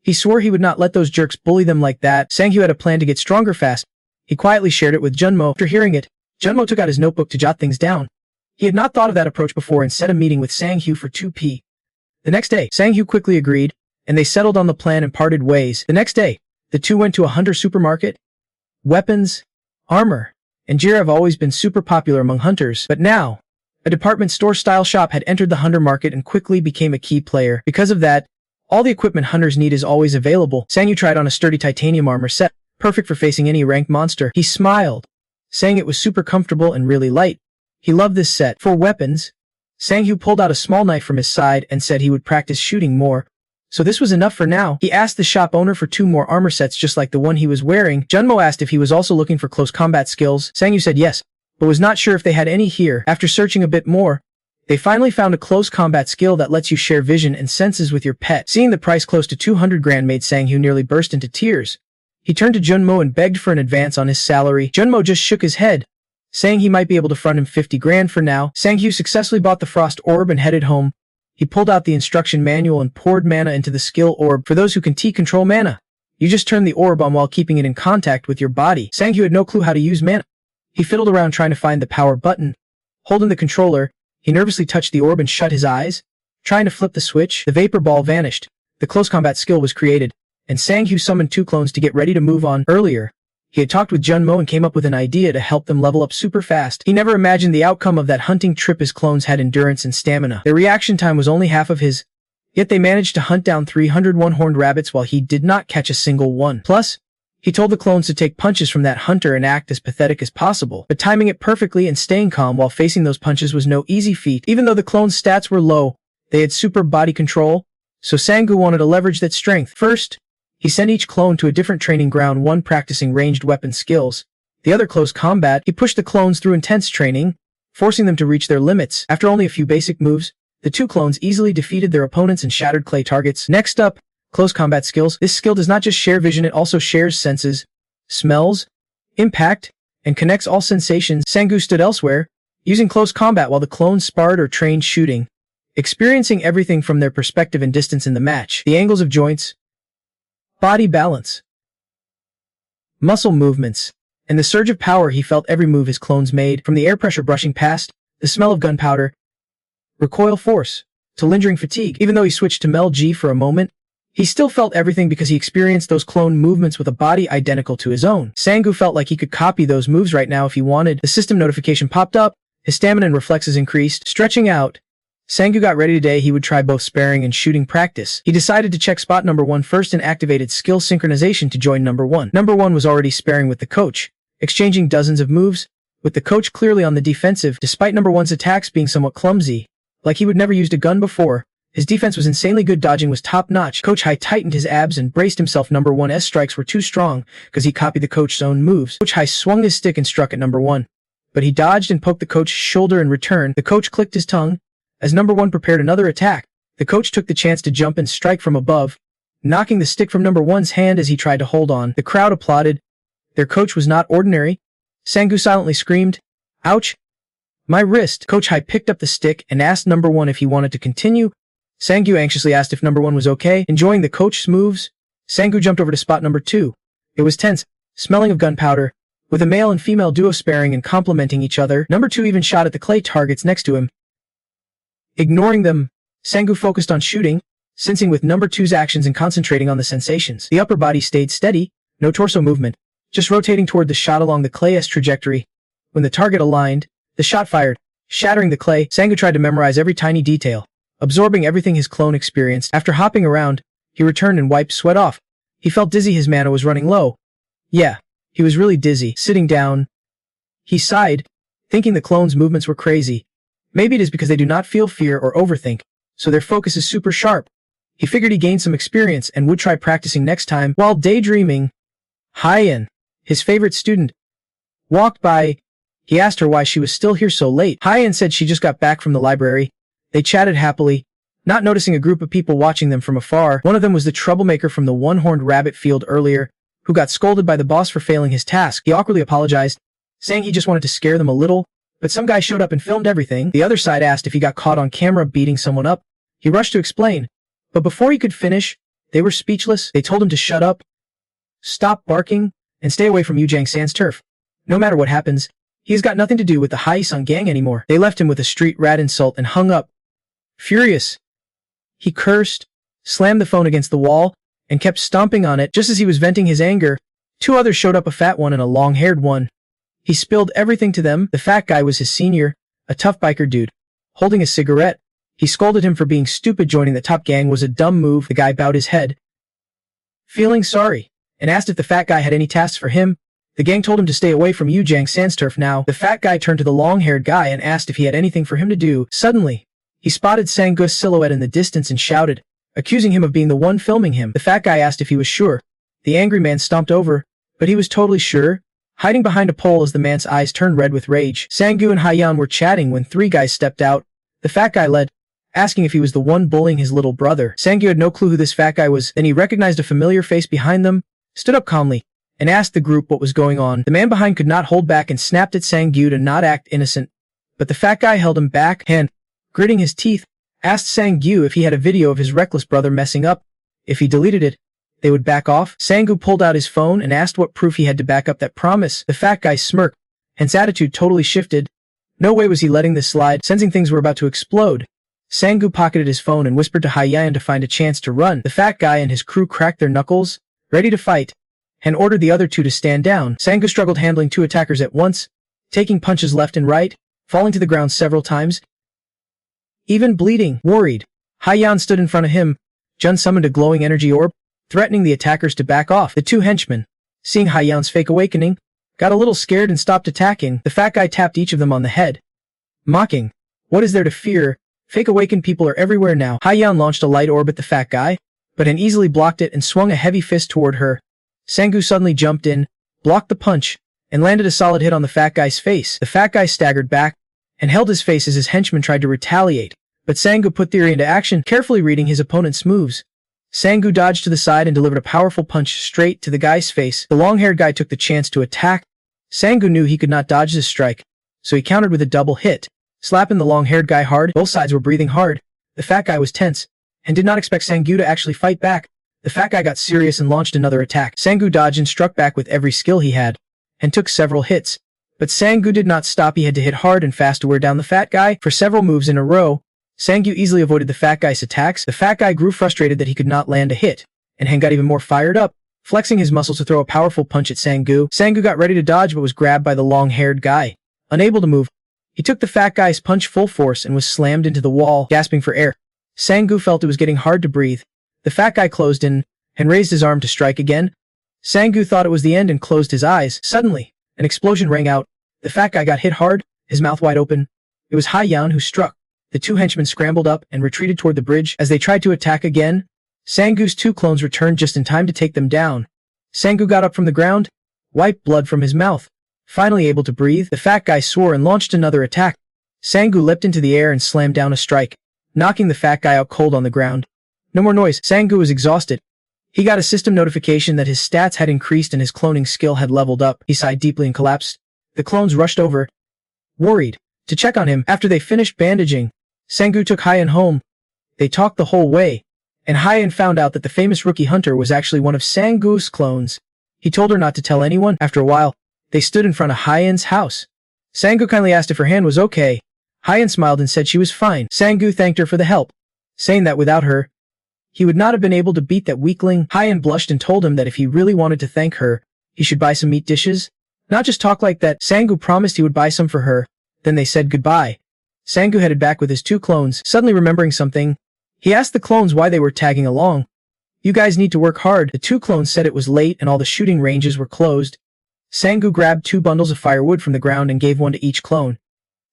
He swore he would not let those jerks bully them like that. Sang-hyu had a plan to get stronger fast. He quietly shared it with Jun Mo. After hearing it, Jun Mo took out his notebook to jot things down. He had not thought of that approach before and set a meeting with Sang-hyu for 2 p.m. The next day, Sang-hyu quickly agreed, and they settled on the plan and parted ways. The next day, the two went to a hunter supermarket. Weapons, armor, and gear have always been super popular among hunters, but now, a department store-style shop had entered the hunter market and quickly became a key player. Because of that, all the equipment hunters need is always available. Sang-hyu tried on a sturdy titanium armor set, perfect for facing any ranked monster. He smiled, saying it was super comfortable and really light. He loved this set. For weapons, Sang-hyu pulled out a small knife from his side and said he would practice shooting more. So this was enough for now. He asked the shop owner for 2 more armor sets just like the one he was wearing. Jun Mo asked if he was also looking for close combat skills. Sang-hyu said yes, but was not sure if they had any here. After searching a bit more, they finally found a close combat skill that lets you share vision and senses with your pet. Seeing the price close to 200 grand made Sang-hyu nearly burst into tears. He turned to Jun Mo and begged for an advance on his salary. Jun Mo just shook his head, saying he might be able to front him 50 grand for now. Sang-hyu successfully bought the frost orb and headed home. He pulled out the instruction manual and poured mana into the skill orb. For those who can control mana, you just turn the orb on while keeping it in contact with your body. Sang-hyu had no clue how to use mana. He fiddled around trying to find the power button. Holding the controller, he nervously touched the orb and shut his eyes. Trying to flip the switch, the vapor ball vanished. The close combat skill was created, and Sang-hyu summoned 2 clones to get ready to move on. Earlier, he had talked with Jun Mo and came up with an idea to help them level up super fast. He never imagined the outcome of that hunting trip. His clones had endurance and stamina. Their reaction time was only half of his, yet they managed to hunt down 300 one-horned rabbits while he did not catch a single one. Plus, he told the clones to take punches from that hunter and act as pathetic as possible, but timing it perfectly and staying calm while facing those punches was no easy feat. Even though the clones' stats were low, they had super body control, so Sang-hyu wanted to leverage that strength. First, he sent each clone to a different training ground, one practicing ranged weapon skills, the other close combat. He pushed the clones through intense training, forcing them to reach their limits. After only a few basic moves, the 2 clones easily defeated their opponents and shattered clay targets. Next up, close combat skills. This skill does not just share vision, it also shares senses, smells, impact, and connects all sensations. Sang-hyu stood elsewhere, using close combat while the clones sparred or trained shooting, experiencing everything from their perspective and distance in the match. The angles of joints, body balance, muscle movements, and the surge of power. He felt every move his clones made, from the air pressure brushing past, the smell of gunpowder, recoil force, to lingering fatigue. Even though he switched to Mel G for a moment, he still felt everything because he experienced those clone movements with a body identical to his own. Sang-hyu felt like he could copy those moves right now if he wanted. The system notification popped up, his stamina and reflexes increased. Stretching out, Sang-hyu got ready today. He would try both sparring and shooting practice. He decided to check spot number 1 first and activated skill synchronization to join number 1. Number 1 was already sparring with the coach, exchanging dozens of moves, with the coach clearly on the defensive. Despite number 1's attacks being somewhat clumsy, like he would never used a gun before, his defense was insanely good. Dodging was top-notch. Coach Hai tightened his abs and braced himself. Number 1's strikes were too strong because he copied the coach's own moves. Coach Hai swung his stick and struck at number 1, but he dodged and poked the coach's shoulder in return. The coach clicked his tongue as number 1 prepared another attack. The coach took the chance to jump and strike from above, knocking the stick from number 1's hand as he tried to hold on. The crowd applauded. Their coach was not ordinary. Sang-hyu silently screamed, "Ouch! My wrist!" Coach Hai picked up the stick and asked number 1 if he wanted to continue. Sang-hyu anxiously asked if number 1 was okay. Enjoying the coach's moves, Sang-hyu jumped over to spot number 2. It was tense, smelling of gunpowder, with a male and female duo sparring and complementing each other. Number 2 even shot at the clay targets next to him. Ignoring them, Sang-hyu focused on shooting, sensing with number 2's actions and concentrating on the sensations. The upper body stayed steady, no torso movement, just rotating toward the shot along the clay's trajectory. When the target aligned, the shot fired, shattering the clay. Sang-hyu tried to memorize every tiny detail, absorbing everything his clone experienced. After hopping around, he returned and wiped sweat off. He felt dizzy. His mana was running low. Yeah, he was really dizzy. Sitting down, he sighed, thinking the clone's movements were crazy. Maybe it is because they do not feel fear or overthink, so their focus is super sharp. He figured he gained some experience and would try practicing next time. While daydreaming, Hyen, his favorite student, walked by. He asked her why she was still here so late. Hyen said she just got back from the library. They chatted happily, not noticing a group of people watching them from afar. One of them was the troublemaker from the one-horned rabbit field earlier, who got scolded by the boss for failing his task. He awkwardly apologized, saying he just wanted to scare them a little, but some guy showed up and filmed everything. The other side asked if he got caught on camera beating someone up. He rushed to explain, but before he could finish, they were speechless. They told him to shut up, stop barking, and stay away from Yu Jang-san's turf. No matter what happens, he's got nothing to do with the Hae-sung gang anymore. They left him with a street rat insult and hung up. Furious, he cursed, slammed the phone against the wall, and kept stomping on it. Just as he was venting his anger, two others showed up, a fat one and a long-haired one. He spilled everything to them. The fat guy was his senior, a tough biker dude, holding a cigarette. He scolded him for being stupid. Joining the top gang was a dumb move. The guy bowed his head, feeling sorry, and asked if the fat guy had any tasks for him. The gang told him to stay away from Yu Jang-san's turf. Now, the fat guy turned to the long-haired guy and asked if he had anything for him to do. Suddenly, he spotted Sang-gu's silhouette in the distance and shouted, accusing him of being the one filming him. The fat guy asked if he was sure. The angry man stomped over, but he was totally sure, hiding behind a pole as the man's eyes turned red with rage. Sang-gu and Hyeon were chatting when three guys stepped out. The fat guy led, asking if he was the one bullying his little brother. Sang-gu had no clue who this fat guy was. Then he recognized a familiar face behind them, stood up calmly, and asked the group what was going on. The man behind could not hold back and snapped at Sang-gu to not act innocent, but the fat guy held him back and, gritting his teeth, asked Sang-gu if he had a video of his reckless brother messing up. If he deleted it, they would back off. Sang-gu pulled out his phone and asked what proof he had to back up that promise. The fat guy smirked, and his attitude totally shifted. No way was he letting this slide. Sensing things were about to explode, Sang-gu pocketed his phone and whispered to Hyeon to find a chance to run. The fat guy and his crew cracked their knuckles, ready to fight, and ordered the other two to stand down. Sang-gu struggled handling two attackers at once, taking punches left and right, falling to the ground several times, even bleeding. Worried, Hyeon stood in front of him. Jun summoned a glowing energy orb, threatening the attackers to back off. The two henchmen, seeing Hyeon's fake awakening, got a little scared and stopped attacking. The fat guy tapped each of them on the head, mocking, "What is there to fear? Fake awakened people are everywhere now." Hyeon launched a light orb at the fat guy, but Han easily blocked it and swung a heavy fist toward her. Sang-gu suddenly jumped in, blocked the punch, and landed a solid hit on the fat guy's face. The fat guy staggered back and held his face as his henchmen tried to retaliate, but Sang-gu put theory into action, carefully reading his opponent's moves. Sang-gu dodged to the side and delivered a powerful punch straight to the guy's face. The long-haired guy took the chance to attack. Sang-gu knew he could not dodge this strike, so he countered with a double hit, slapping the long-haired guy hard. Both sides were breathing hard. The fat guy was tense and did not expect Sang-gu to actually fight back. The fat guy got serious and launched another attack. Sang-gu dodged and struck back with every skill he had, and took several hits. But Sang-gu did not stop. He had to hit hard and fast to wear down the fat guy. For several moves in a row, Sang-gu easily avoided the fat guy's attacks. The fat guy grew frustrated that he could not land a hit, and Han got even more fired up, flexing his muscles to throw a powerful punch at Sang-gu. Sang-gu got ready to dodge but was grabbed by the long-haired guy. Unable to move, he took the fat guy's punch full force and was slammed into the wall, gasping for air. Sang-gu felt it was getting hard to breathe. The fat guy closed in and raised his arm to strike again. Sang-gu thought it was the end and closed his eyes. Suddenly, an explosion rang out. The fat guy got hit hard, his mouth wide open. It was Hyeon who struck. The two henchmen scrambled up and retreated toward the bridge. As they tried to attack again, Sang-gu's two clones returned just in time to take them down. Sang-gu got up from the ground, wiped blood from his mouth. Finally able to breathe, the fat guy swore and launched another attack. Sang-gu leapt into the air and slammed down a strike, knocking the fat guy out cold on the ground. No more noise. Sang-gu was exhausted. He got a system notification that his stats had increased and his cloning skill had leveled up. He sighed deeply and collapsed. The clones rushed over, worried, to check on him. After they finished bandaging, Sang-gu took Hyeon home. They talked the whole way, and Hyeon found out that the famous rookie hunter was actually one of Sang-gu's clones. He told her not to tell anyone. After a while, they stood in front of Hyeon's house. Sang-gu kindly asked if her hand was okay. Hyeon smiled and said she was fine. Sang-gu thanked her for the help, saying that without her, he would not have been able to beat that weakling. Hyeon blushed and told him that if he really wanted to thank her, he should buy some meat dishes. Not just talk like that. Sang-gu promised he would buy some for her. Then they said goodbye. Sang-gu headed back with his two clones. Suddenly remembering something, he asked the clones why they were tagging along. "You guys need to work hard." The two clones said it was late and all the shooting ranges were closed. Sang-gu grabbed 2 bundles of firewood from the ground and gave one to each clone,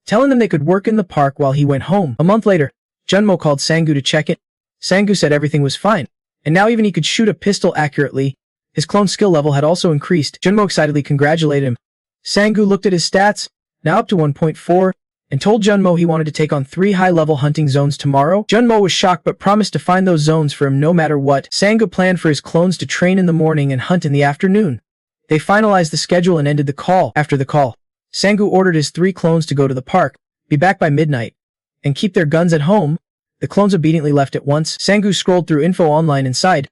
telling them they could work in the park while he went home. A month later, Jun Mo called Sang-gu to check it. Sang-gu said everything was fine, and now even he could shoot a pistol accurately. His clone skill level had also increased. Jun Mo excitedly congratulated him. Sang-gu looked at his stats, now up to 1.4, and told Jun Mo he wanted to take on 3 high-level hunting zones tomorrow. Jun Mo was shocked but promised to find those zones for him no matter what. Sang-gu planned for his clones to train in the morning and hunt in the afternoon. They finalized the schedule and ended the call. After the call, Sangu ordered his 3 clones to go to the park, be back by midnight, and keep their guns at home. The clones obediently left at once. Sangu scrolled through info online inside.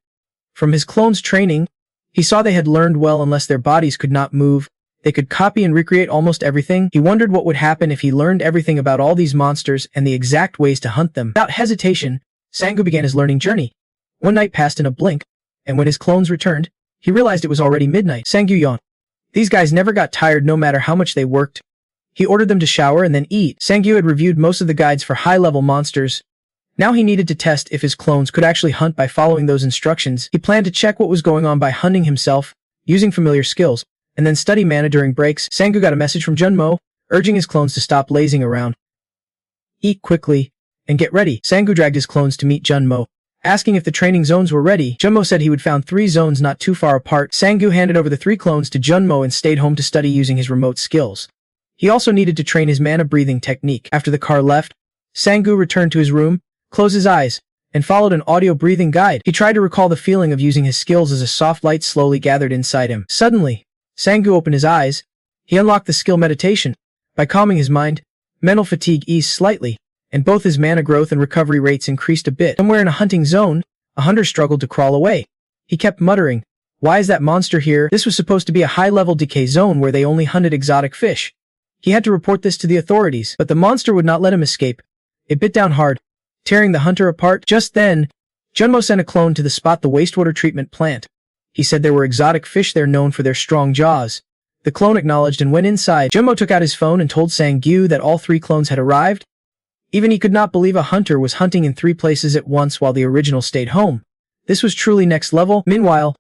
From his clones' training, he saw they had learned well unless their bodies could not move. They could copy and recreate almost everything. He wondered what would happen if he learned everything about all these monsters and the exact ways to hunt them. Without hesitation, Sangu began his learning journey. One night passed in a blink, and when his clones returned, he realized it was already midnight. Sangu yawned. These guys never got tired no matter how much they worked. He ordered them to shower and then eat. Sangu had reviewed most of the guides for high-level monsters. Now he needed to test if his clones could actually hunt by following those instructions. He planned to check what was going on by hunting himself, using familiar skills, and then study mana during breaks. Sangu got a message from Jun Mo, urging his clones to stop lazing around. Eat quickly, and get ready. Sangu dragged his clones to meet Jun Mo, asking if the training zones were ready. Jun Mo said he would found 3 zones not too far apart. Sangu handed over the 3 clones to Jun Mo and stayed home to study using his remote skills. He also needed to train his mana breathing technique. After the car left, Sangu returned to his room, closed his eyes, and followed an audio breathing guide. He tried to recall the feeling of using his skills as a soft light slowly gathered inside him. Suddenly, Sangu opened his eyes. He unlocked the skill meditation. By calming his mind, mental fatigue eased slightly, and both his mana growth and recovery rates increased a bit. Somewhere in a hunting zone, a hunter struggled to crawl away. He kept muttering, "Why is that monster here?" This was supposed to be a high-level decay zone where they only hunted exotic fish. He had to report this to the authorities, but the monster would not let him escape. It bit down hard, tearing the hunter apart. Just then, Jun Mo sent a clone to the spot the wastewater treatment plant. He said there were exotic fish there known for their strong jaws. The clone acknowledged and went inside. Jun Mo took out his phone and told Sangu that all 3 clones had arrived. Even he could not believe a hunter was hunting in 3 places at once while the original stayed home. This was truly next level. Meanwhile,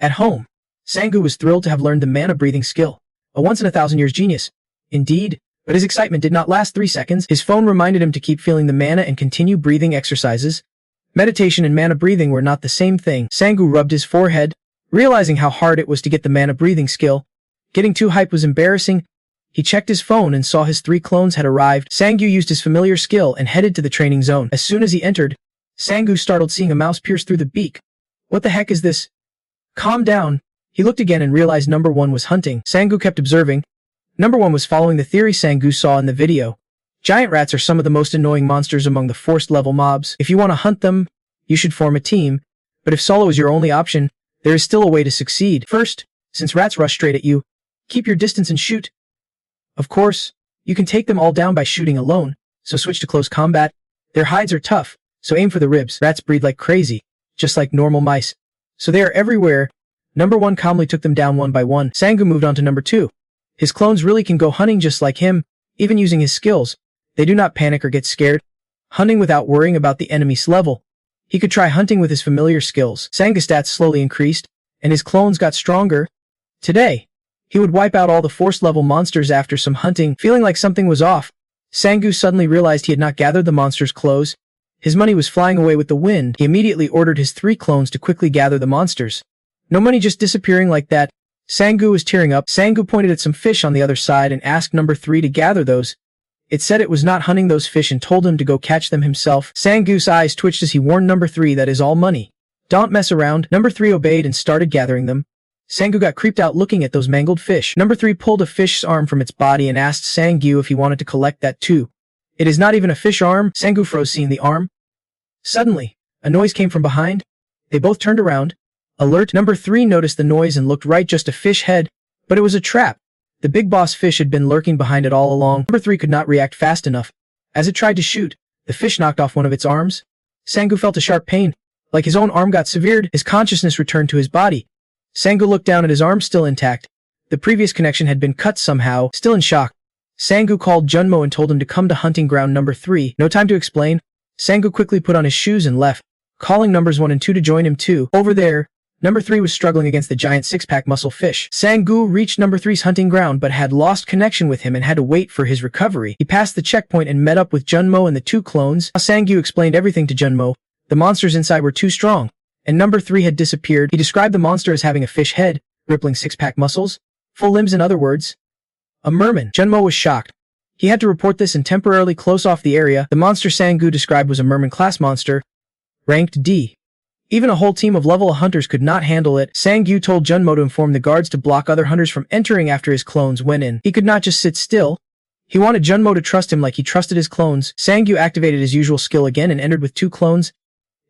at home, Sangu was thrilled to have learned the mana breathing skill, a once-in-a-thousand-years genius. Indeed, but his excitement did not last 3 seconds. His phone reminded him to keep feeling the mana and continue breathing exercises. Meditation and mana breathing were not the same thing. Sangu rubbed his forehead, realizing how hard it was to get the mana breathing skill. Getting too hype was embarrassing. He checked his phone and saw his 3 clones had arrived. Sangu used his familiar skill and headed to the training zone. As soon as he entered, Sangu startled seeing a mouse pierce through the beak. What the heck is this? Calm down. He looked again and realized number 1 was hunting. Sangu kept observing. Number 1 was following the theory Sangu saw in the video. Giant rats are some of the most annoying monsters among the forced level mobs. If you want to hunt them, you should form a team, but if solo is your only option, there is still a way to succeed. First, since rats rush straight at you, keep your distance and shoot. Of course, you can take them all down by shooting alone, so switch to close combat. Their hides are tough, so aim for the ribs. Rats breed like crazy, just like normal mice, so they are everywhere. Number 1 calmly took them down one by one. Sangu moved on to number 2. His clones really can go hunting just like him, even using his skills. They do not panic or get scared, hunting without worrying about the enemy's level. He could try hunting with his familiar skills. Sangu's stats slowly increased, and his clones got stronger. Today, he would wipe out all the force level monsters after some hunting. Feeling like something was off, Sangu suddenly realized he had not gathered the monsters' clothes. His money was flying away with the wind. He immediately ordered his 3 clones to quickly gather the monsters. No money just disappearing like that. Sangu was tearing up. Sangu pointed at some fish on the other side and asked number 3 to gather those. It said it was not hunting those fish and told him to go catch them himself. Sangu's eyes twitched as he warned number 3 that is all money. Don't mess around. Number 3 obeyed and started gathering them. Sangu got creeped out looking at those mangled fish. Number 3 pulled a fish's arm from its body and asked Sangu if he wanted to collect that too. It is not even a fish arm. Sangu froze seeing the arm. Suddenly, a noise came from behind. They both turned around. Alert! Number 3 noticed the noise and looked right, just a fish head, but it was a trap. The big boss fish had been lurking behind it all along. Number 3 could not react fast enough. As it tried to shoot, the fish knocked off one of its arms. Sangu felt a sharp pain. Like his own arm got severed, his consciousness returned to his body. Sangu looked down at his arm still intact. The previous connection had been cut somehow. Still in shock, Sangu called Jun Mo and told him to come to hunting ground number 3. No time to explain. Sangu quickly put on his shoes and left, calling numbers 1 and 2 to join him too. Over there, number 3 was struggling against the giant 6-pack muscle fish. Sangu reached number 3's hunting ground but had lost connection with him and had to wait for his recovery. He passed the checkpoint and met up with Jun Mo and the 2 clones. Sangu explained everything to Jun Mo. The monsters inside were too strong, and number 3 had disappeared. He described the monster as having a fish head, rippling 6-pack muscles, full limbs in other words. A merman. Jun Mo was shocked. He had to report this and temporarily close off the area. The monster Sangu described was a merman class monster, ranked D. Even a whole team of level hunters could not handle it. Sang-gu told Jun Mo to inform the guards to block other hunters from entering after his clones went in. He could not just sit still. He wanted Jun Mo to trust him like he trusted his clones. Sang-gu activated his usual skill again and entered with 2 clones.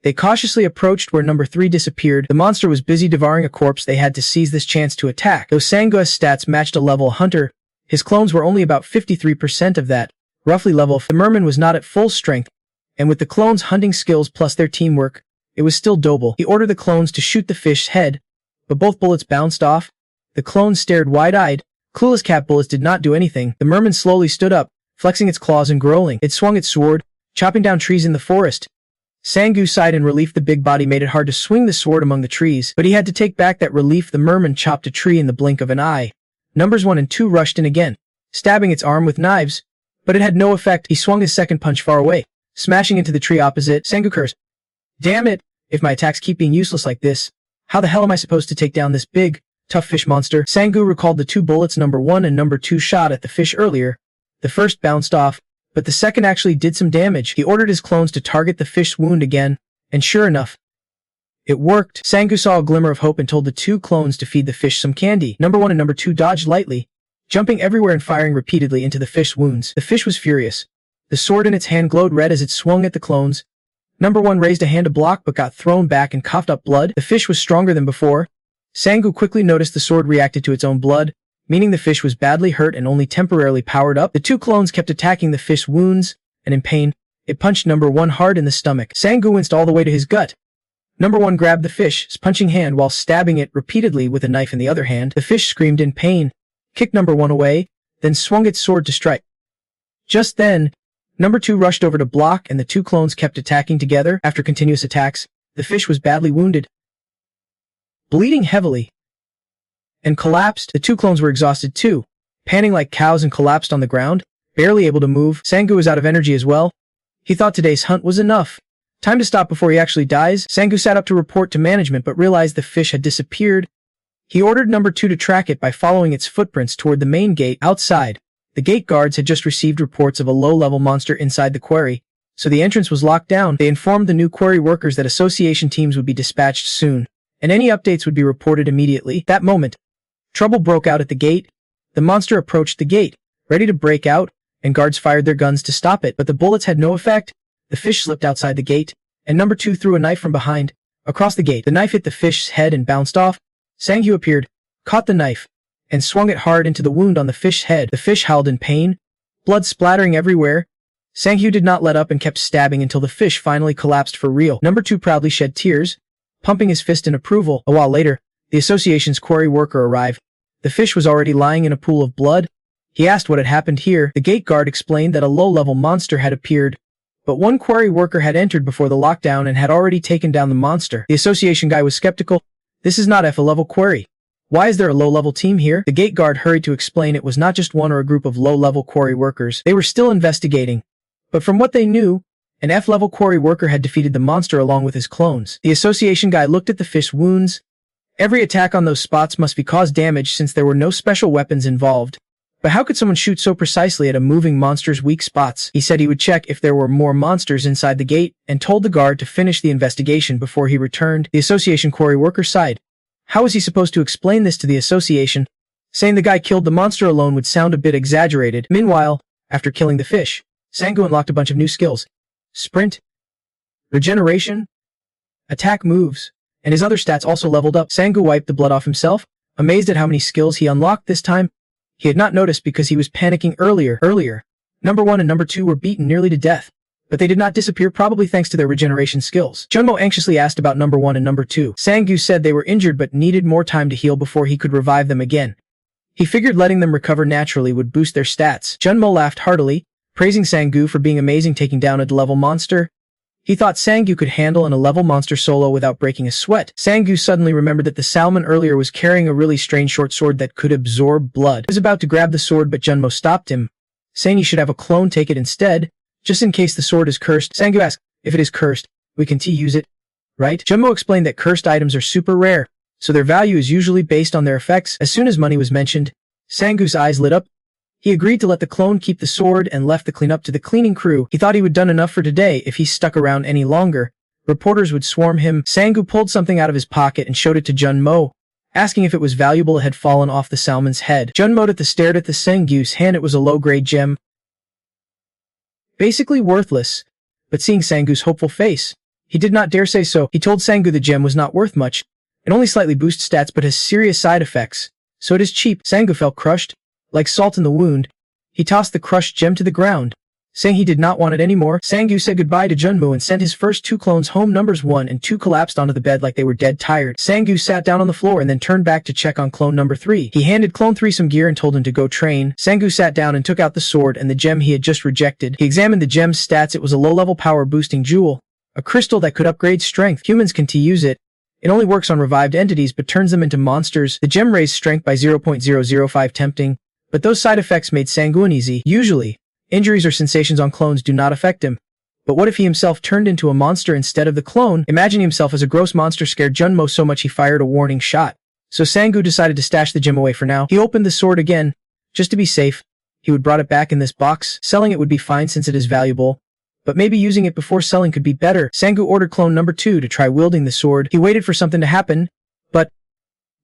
They cautiously approached where number 3 disappeared. The monster was busy devouring a corpse. They had to seize this chance to attack. Though Sang-gu's stats matched a level hunter, his clones were only about 53% of that, roughly level. The merman was not at full strength, and with the clones' hunting skills plus their teamwork, it was still doable. He ordered the clones to shoot the fish's head, but both bullets bounced off. The clones stared wide-eyed. Clueless cat bullets did not do anything. The merman slowly stood up, flexing its claws and growling. It swung its sword, chopping down trees in the forest. Sang-gu sighed in relief. The big body made it hard to swing the sword among the trees, but he had to take back that relief. The merman chopped a tree in the blink of an eye. Numbers 1 and 2 rushed in again, stabbing its arm with knives, but it had no effect. He swung his second punch far away, smashing into the tree opposite. Sang-gu cursed. Damn it, if my attacks keep being useless like this, how the hell am I supposed to take down this big, tough fish monster? Sang-gu recalled the 2 bullets number 1 and number 2 shot at the fish earlier. The first bounced off, but the second actually did some damage. He ordered his clones to target the fish's wound again, and sure enough, it worked. Sang-gu saw a glimmer of hope and told the 2 clones to feed the fish some candy. Number 1 and number 2 dodged lightly, jumping everywhere and firing repeatedly into the fish's wounds. The fish was furious. The sword in its hand glowed red as it swung at the clones. Number 1 raised a hand to block but got thrown back and coughed up blood. The fish was stronger than before. Sang-gu quickly noticed the sword reacted to its own blood, meaning the fish was badly hurt and only temporarily powered up. The 2 clones kept attacking the fish's wounds, and in pain, it punched number 1 hard in the stomach. Sang-gu winced all the way to his gut. Number 1 grabbed the fish's punching hand while stabbing it repeatedly with a knife in the other hand. The fish screamed in pain, kicked number 1 away, then swung its sword to strike. Just then, number 2 rushed over to block and the 2 clones kept attacking together. After continuous attacks, the fish was badly wounded, bleeding heavily, and collapsed. The 2 clones were exhausted too, panting like cows and collapsed on the ground, barely able to move. Sang-gu was out of energy as well. He thought today's hunt was enough. Time to stop before he actually dies. Sang-gu sat up to report to management but realized the fish had disappeared. He ordered number 2 to track it by following its footprints toward the main gate. Outside, the gate guards had just received reports of a low-level monster inside the quarry, so the entrance was locked down. They informed the new quarry workers that association teams would be dispatched soon, and any updates would be reported immediately. That moment, trouble broke out at the gate. The monster approached the gate, ready to break out, and guards fired their guns to stop it, but the bullets had no effect. The fish slipped outside the gate, and number 2 threw a knife from behind, across the gate. The knife hit the fish's head and bounced off. Sang-gu appeared, caught the knife, and swung it hard into the wound on the fish's head. The fish howled in pain, blood splattering everywhere. Sang-gu did not let up and kept stabbing until the fish finally collapsed for real. Number 2 proudly shed tears, pumping his fist in approval. A while later, the association's quarry worker arrived. The fish was already lying in a pool of blood. He asked what had happened here. The gate guard explained that a low-level monster had appeared, but one quarry worker had entered before the lockdown and had already taken down the monster. The association guy was skeptical. This is not a level quarry. Why is there a low-level team here? The gate guard hurried to explain it was not just one or a group of low-level quarry workers. They were still investigating, but from what they knew, an F-level quarry worker had defeated the monster along with his clones. The association guy looked at the fish's wounds. Every attack on those spots must be cause damage since there were no special weapons involved. But how could someone shoot so precisely at a moving monster's weak spots? He said he would check if there were more monsters inside the gate and told the guard to finish the investigation before he returned. The association quarry worker sighed. How was he supposed to explain this to the association? Saying the guy killed the monster alone would sound a bit exaggerated. Meanwhile, after killing the fish, Sang-gu unlocked a bunch of new skills. Sprint, regeneration, attack moves, and his other stats also leveled up. Sang-gu wiped the blood off himself, amazed at how many skills he unlocked this time. He had not noticed because he was panicking earlier. Number 1 and number 2 were beaten nearly to death, but they did not disappear, probably thanks to their regeneration skills. Jun Mo anxiously asked about number 1 and number 2. Sang-gu said they were injured but needed more time to heal before he could revive them again. He figured letting them recover naturally would boost their stats. Jun Mo laughed heartily, praising Sang-gu for being amazing taking down a level monster. He thought Sang-gu could handle an 11 monster solo without breaking a sweat. Sang-gu suddenly remembered that the salmon earlier was carrying a really strange short sword that could absorb blood. He was about to grab the sword but Jun Mo stopped him, saying he should have a clone take it instead, just in case the sword is cursed. Sang-gu asked, if it is cursed, we can use it, right? Jun Mo explained that cursed items are super rare, so their value is usually based on their effects. As soon as money was mentioned, Sang-gu's eyes lit up. He agreed to let the clone keep the sword and left the cleanup to the cleaning crew. He thought he would done enough for today if he stuck around any longer. Reporters would swarm him. Sang-gu pulled something out of his pocket and showed it to Jun Mo, asking if it was valuable. It had fallen off the salmon's head. Jun Mo stared at the Sang-gu's hand. It was a low-grade gem, basically worthless, but seeing Sang-gu's hopeful face, he did not dare say so. He told Sang-gu the gem was not worth much. It only slightly boosts stats but has serious side effects, so it is cheap. Sang-gu felt crushed, like salt in the wound. He tossed the crushed gem to the ground, saying he did not want it anymore. Sang-gu said goodbye to Jun Mo and sent his first 2 clones home. Numbers 1 and 2 collapsed onto the bed like they were dead tired. Sang-gu sat down on the floor and then turned back to check on clone number 3. He handed clone 3 some gear and told him to go train. Sang-gu sat down and took out the sword and the gem he had just rejected. He examined the gem's stats. It was a low-level power-boosting jewel, a crystal that could upgrade strength. Humans can use it. It only works on revived entities but turns them into monsters. The gem raised strength by 0.005, tempting, but those side effects made Sang-gu uneasy. Usually, injuries or sensations on clones do not affect him. But what if he himself turned into a monster instead of the clone? Imagining himself as a gross monster scared Jun Mo so much he fired a warning shot. So Sang-gu decided to stash the gem away for now. He opened the sword again, just to be safe. He would brought it back in this box. Selling it would be fine since it is valuable, but maybe using it before selling could be better. Sang-gu ordered clone number 2 to try wielding the sword. He waited for something to happen, but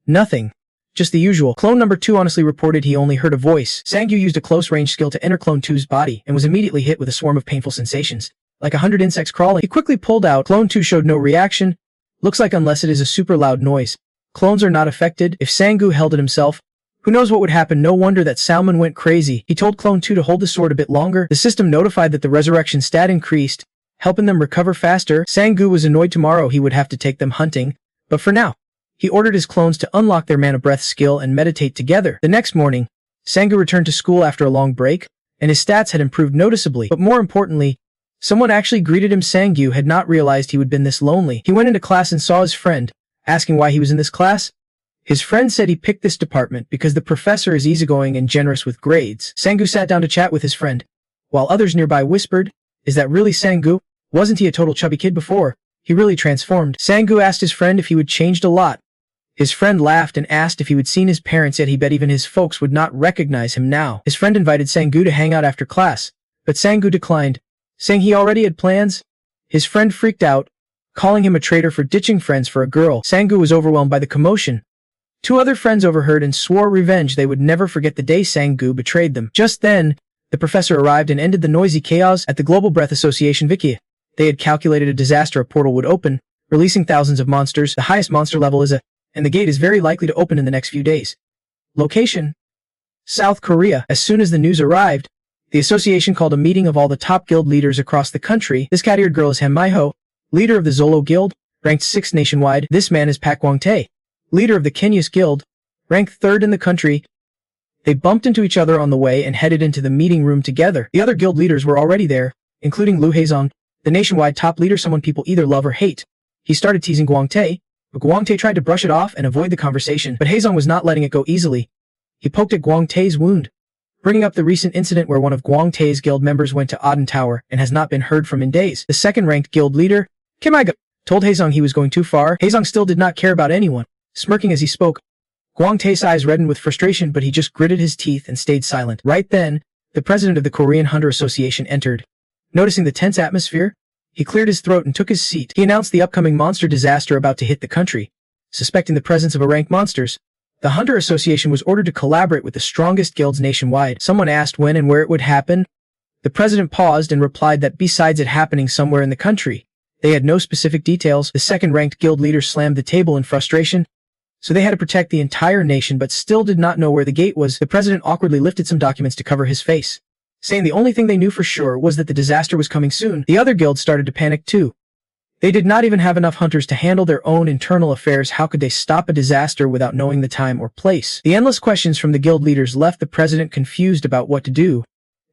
nothing. Just the usual. Clone number 2 honestly reported he only heard a voice. Sang-gu used a close-range skill to enter clone 2's body and was immediately hit with a swarm of painful sensations, like 100 insects crawling. He quickly pulled out. Clone 2 showed no reaction. Looks like unless it is a super loud noise, clones are not affected. If Sang-gu held it himself, who knows what would happen? No wonder that Salmon went crazy. He told clone 2 to hold the sword a bit longer. The system notified that the resurrection stat increased, helping them recover faster. Sang-gu was annoyed. Tomorrow he would have to take them hunting, but for now, he ordered his clones to unlock their mana breath skill and meditate together. The next morning, Sang-gu returned to school after a long break, and his stats had improved noticeably. But more importantly, someone actually greeted him. Sang-gu had not realized he would been this lonely. He went into class and saw his friend, asking why he was in this class. His friend said he picked this department because the professor is easygoing and generous with grades. Sang-gu sat down to chat with his friend, while others nearby whispered, "Is that really Sang-gu? Wasn't he a total chubby kid before? He really transformed." Sang-gu asked his friend if he would changed a lot. His friend laughed and asked if he would seen his parents, yet he bet even his folks would not recognize him now. His friend invited Sang-gu to hang out after class, but Sang-gu declined, saying he already had plans. His friend freaked out, calling him a traitor for ditching friends for a girl. Sang-gu was overwhelmed by the commotion. 2 other friends overheard and swore revenge. They would never forget the day Sang-gu betrayed them. Just then, the professor arrived and ended the noisy chaos at the Global Breath Association Wiki. They had calculated a disaster. A portal would open, releasing thousands of monsters. The highest monster level is A, and the gate is very likely to open in the next few days. Location: South Korea. As soon as the news arrived, the association called a meeting of all the top guild leaders across the country. This cat-eared girl is Han Mi-ho, leader of the Zolo Guild, ranked 6th nationwide. This man is Pak Gwang-tae, leader of the Kenyus Guild, ranked 3rd in the country. They bumped into each other on the way and headed into the meeting room together. The other guild leaders were already there, including Lu Haezong, the nationwide top leader, someone people either love or hate. He started teasing Gwang-tae, but Gwang-tae tried to brush it off and avoid the conversation. But Haezong was not letting it go easily. He poked at Gwang-tae's wound, bringing up the recent incident where one of Gwang-tae's guild members went to Auden Tower and has not been heard from in days. The second-ranked guild leader, Kim Iga, told Haezong he was going too far. Haezong still did not care about anyone, smirking as he spoke. Gwang-tae's eyes reddened with frustration, but he just gritted his teeth and stayed silent. Right then, the president of the Korean Hunter Association entered. Noticing the tense atmosphere, he cleared his throat and took his seat. He announced the upcoming monster disaster about to hit the country. Suspecting the presence of ranked monsters, the Hunter Association was ordered to collaborate with the strongest guilds nationwide. Someone asked when and where it would happen. The president paused and replied that besides it happening somewhere in the country, they had no specific details. The second-ranked guild leader slammed the table in frustration. So they had to protect the entire nation but still did not know where the gate was. The president awkwardly lifted some documents to cover his face, saying the only thing they knew for sure was that the disaster was coming soon. The other guilds started to panic too. They did not even have enough hunters to handle their own internal affairs. How could they stop a disaster without knowing the time or place? The endless questions from the guild leaders left the president confused about what to do.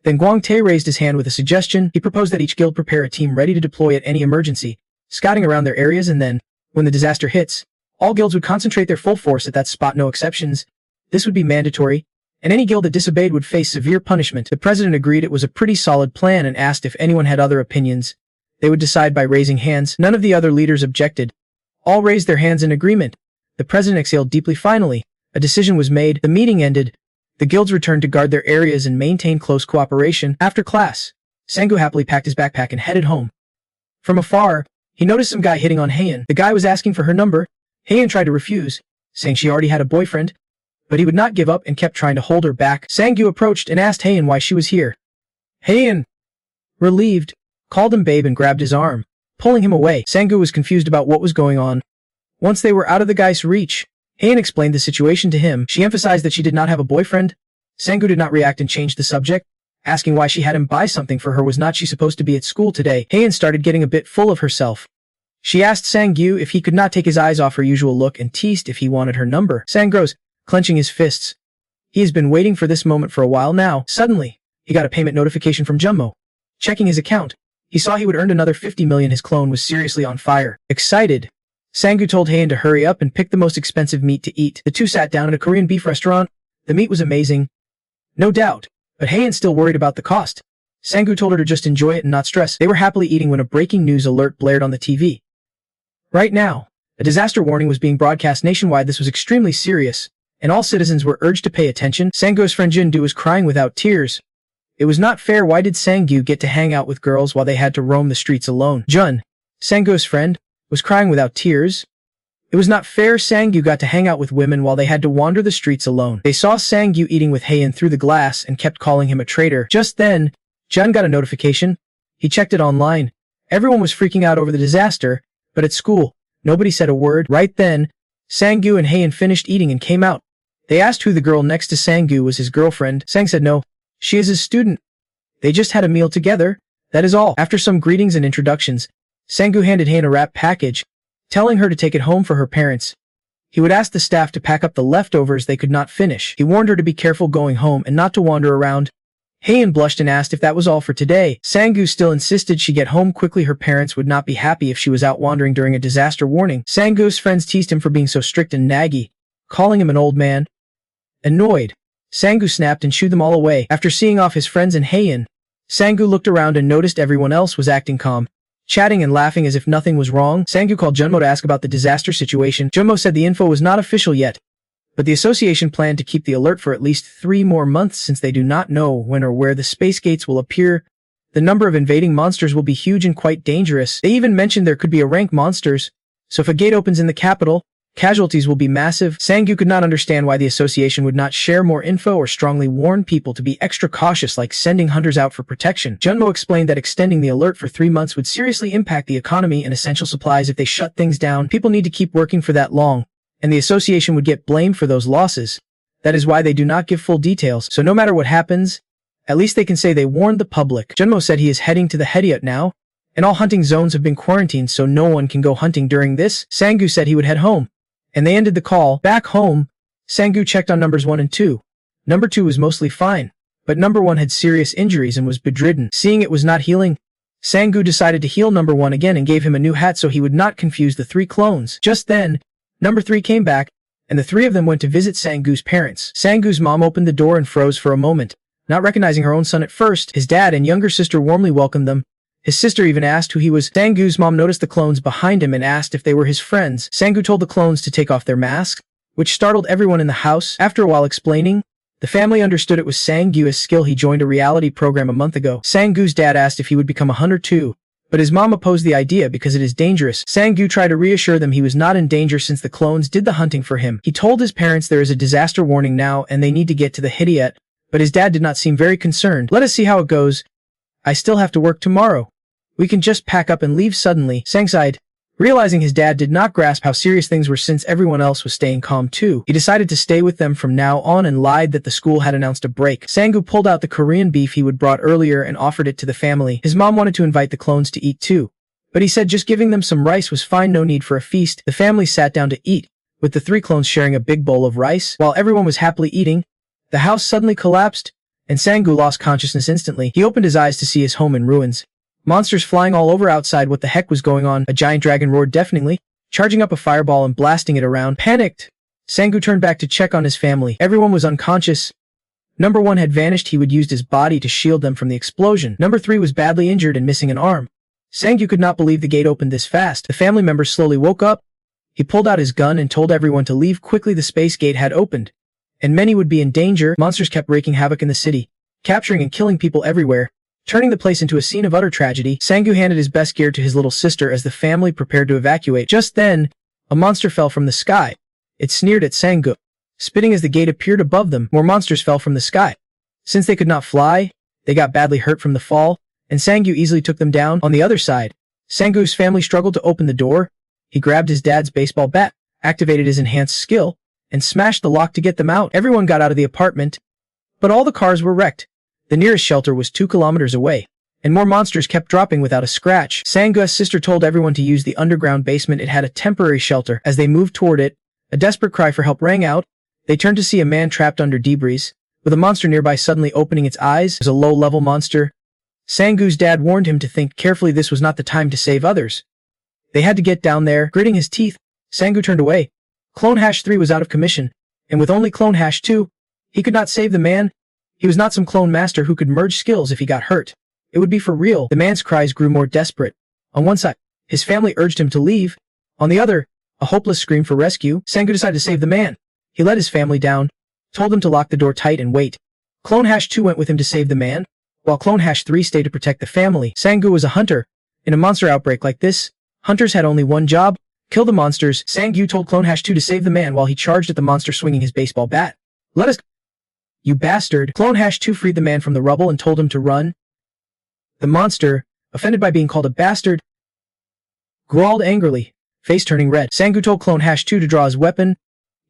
Then Gwang-tae raised his hand with a suggestion. He proposed that each guild prepare a team ready to deploy at any emergency, scouting around their areas, and then, when the disaster hits, all guilds would concentrate their full force at that spot, no exceptions. This would be mandatory, and any guild that disobeyed would face severe punishment. The president agreed it was a pretty solid plan and asked if anyone had other opinions. They would decide by raising hands. None of the other leaders objected. All raised their hands in agreement. The president exhaled deeply. Finally, a decision was made. The meeting ended. The guilds returned to guard their areas and maintain close cooperation. After class, Sang-gu happily packed his backpack and headed home. From afar, He noticed some guy hitting on Heian. The guy was asking for her number. Heian tried to refuse, saying she already had a boyfriend, but he would not give up and kept trying to hold her back. Sang-gu approached and asked Heian why she was here. Heian, relieved, called him babe and grabbed his arm, pulling him away. Sang-gu was confused about what was going on. Once they were out of the guy's reach, Heian explained the situation to him. She emphasized that she did not have a boyfriend. Sang-gu did not react and changed the subject, asking why she had him buy something for her. Was not she supposed to be at school today? Heian started getting a bit full of herself. She asked Sang-gu if he could not take his eyes off her usual look and teased if he wanted her number. Sang grows, clenching his fists. He has been waiting for this moment for a while now. Suddenly, he got a payment notification from Jun Mo. Checking his account, he saw he would earn another 50 million. His clone was seriously on fire. Excited, Sang-gu told Heian to hurry up and pick the most expensive meat to eat. The two sat down at a Korean beef restaurant. The meat was amazing, no doubt, but Heian still worried about the cost. Sang-gu told her to just enjoy it and not stress. They were happily eating when a breaking news alert blared on the TV. Right now, a disaster warning was being broadcast nationwide. This was extremely serious, and all citizens were urged to pay attention. Sang-gu's friend Jun Do was crying without tears. It was not fair. Why did Sang-gu get to hang out with girls while they had to roam the streets alone? Jun, Sang-gu's friend, was crying without tears. It was not fair. Sang-gu got to hang out with women while they had to wander the streets alone. They saw Sang-gu eating with Heian through the glass and kept calling him a traitor. Just then, Jun got a notification. He checked it online. Everyone was freaking out over the disaster, but at school, nobody said a word. Right then, Sang-gu and Heian finished eating and came out. They asked who the girl next to Sang-gu was. His girlfriend. Sang said no, she is his student. They just had a meal together, that is all. After some greetings and introductions, Sang-gu handed Heian a wrap package, telling her to take it home for her parents. He would ask the staff to pack up the leftovers they could not finish. He warned her to be careful going home and not to wander around. Heian blushed and asked if that was all for today. Sang-gu still insisted she get home quickly. Her parents would not be happy if she was out wandering during a disaster warning. Sang-gu's friends teased him for being so strict and naggy, calling him an old man. Annoyed, Sang-gu snapped and shooed them all away. After seeing off his friends and Heian, Sang-gu looked around and noticed everyone else was acting calm, chatting and laughing as if nothing was wrong. Sang-gu called Jun Mo to ask about the disaster situation. Jun Mo said the info was not official yet, but the association planned to keep the alert for at least 3 more months since they do not know when or where the space gates will appear. The number of invading monsters will be huge and quite dangerous. They even mentioned there could be a rank monsters, so if a gate opens in the capital, casualties will be massive. Sang-gu could not understand why the association would not share more info or strongly warn people to be extra cautious, like sending hunters out for protection. Jun Mo explained that extending the alert for 3 months would seriously impact the economy and essential supplies. If they shut things down, people need to keep working for that long, and the association would get blamed for those losses. That is why they do not give full details, so no matter what happens, at least they can say they warned the public. Jun Mo said he is heading to the Hediot now, and all hunting zones have been quarantined so no one can go hunting during this. Sang-gu said he would head home, and they ended the call. Back home, Sang-gu checked on numbers 1 and 2. Number 2 was mostly fine, but number 1 had serious injuries and was bedridden. Seeing it was not healing, Sang-gu decided to heal number 1 again and gave him a new hat so he would not confuse the 3 clones. Just then, number 3 came back, and the 3 of them went to visit Sang-gu's parents. Sang-gu's mom opened the door and froze for a moment, not recognizing her own son at first. His dad and younger sister warmly welcomed them. His sister even asked who he was. Sang-gu's mom noticed the clones behind him and asked if they were his friends. Sang-gu told the clones to take off their masks, which startled everyone in the house. After a while explaining, the family understood it was Sang-gu's skill. He joined a reality program a month ago. Sang-gu's dad asked if he would become a hunter too, but his mom opposed the idea because it is dangerous. Sang-gu tried to reassure them he was not in danger since the clones did the hunting for him. He told his parents there is a disaster warning now and they need to get to the Hediot, but his dad did not seem very concerned. Let us see how it goes. I still have to work tomorrow. We can just pack up and leave. Suddenly, Sang sighed, realizing his dad did not grasp how serious things were since everyone else was staying calm too. He decided to stay with them from now on and lied that the school had announced a break. Sang-gu pulled out the Korean beef he would brought earlier and offered it to the family. His mom wanted to invite the clones to eat too, but he said just giving them some rice was fine, no need for a feast. The family sat down to eat, with the 3 clones sharing a big bowl of rice. While everyone was happily eating, the house suddenly collapsed, and Sang-gu lost consciousness instantly. He opened his eyes to see his home in ruins. Monsters flying all over outside. What the heck was going on? A giant dragon roared deafeningly, charging up a fireball and blasting it around. Panicked, Sang-gu turned back to check on his family. Everyone was unconscious. Number 1 had vanished. He would used his body to shield them from the explosion. Number 3 was badly injured and missing an arm. Sang-gu could not believe the gate opened this fast. The family member slowly woke up. He pulled out his gun and told everyone to leave quickly. The space gate had opened, and many would be in danger. Monsters kept wreaking havoc in the city, capturing and killing people everywhere. turning the place into a scene of utter tragedy. Sang-gu handed his best gear to his little sister as the family prepared to evacuate. Just then, a monster fell from the sky. It sneered at Sang-gu. Spitting as the gate appeared above them, more monsters fell from the sky. Since they could not fly, they got badly hurt from the fall, and Sang-gu easily took them down. On the other side, Sang-gu's family struggled to open the door. He grabbed his dad's baseball bat, activated his enhanced skill, and smashed the lock to get them out. Everyone got out of the apartment, but all the cars were wrecked. The nearest shelter was 2 kilometers away, and more monsters kept dropping without a scratch. Sang-gu's sister told everyone to use the underground basement. It had a temporary shelter. As they moved toward it, a desperate cry for help rang out. They turned to see a man trapped under debris, with a monster nearby suddenly opening its eyes. It was a low-level monster. Sang-gu's dad warned him to think carefully. This was not the time to save others. They had to get down there. Gritting his teeth, Sang-gu turned away. Clone -3 was out of commission, and with only Clone -2, he could not save the man. He was not some clone master who could merge skills if he got hurt. It would be for real. The man's cries grew more desperate. On one side, his family urged him to leave. On the other, a hopeless scream for rescue. Sang-gu decided to save the man. He led his family down, told them to lock the door tight and wait. Clone -2 went with him to save the man, while Clone -3 stayed to protect the family. Sang-gu was a hunter. In a monster outbreak like this, hunters had only one job: kill the monsters. Sang-gu told Clone -2 to save the man while he charged at the monster swinging his baseball bat. "Let us..." "You bastard." Clone -2 freed the man from the rubble and told him to run. The monster, offended by being called a bastard, growled angrily, face turning red. Sang-gu told Clone -2 to draw his weapon.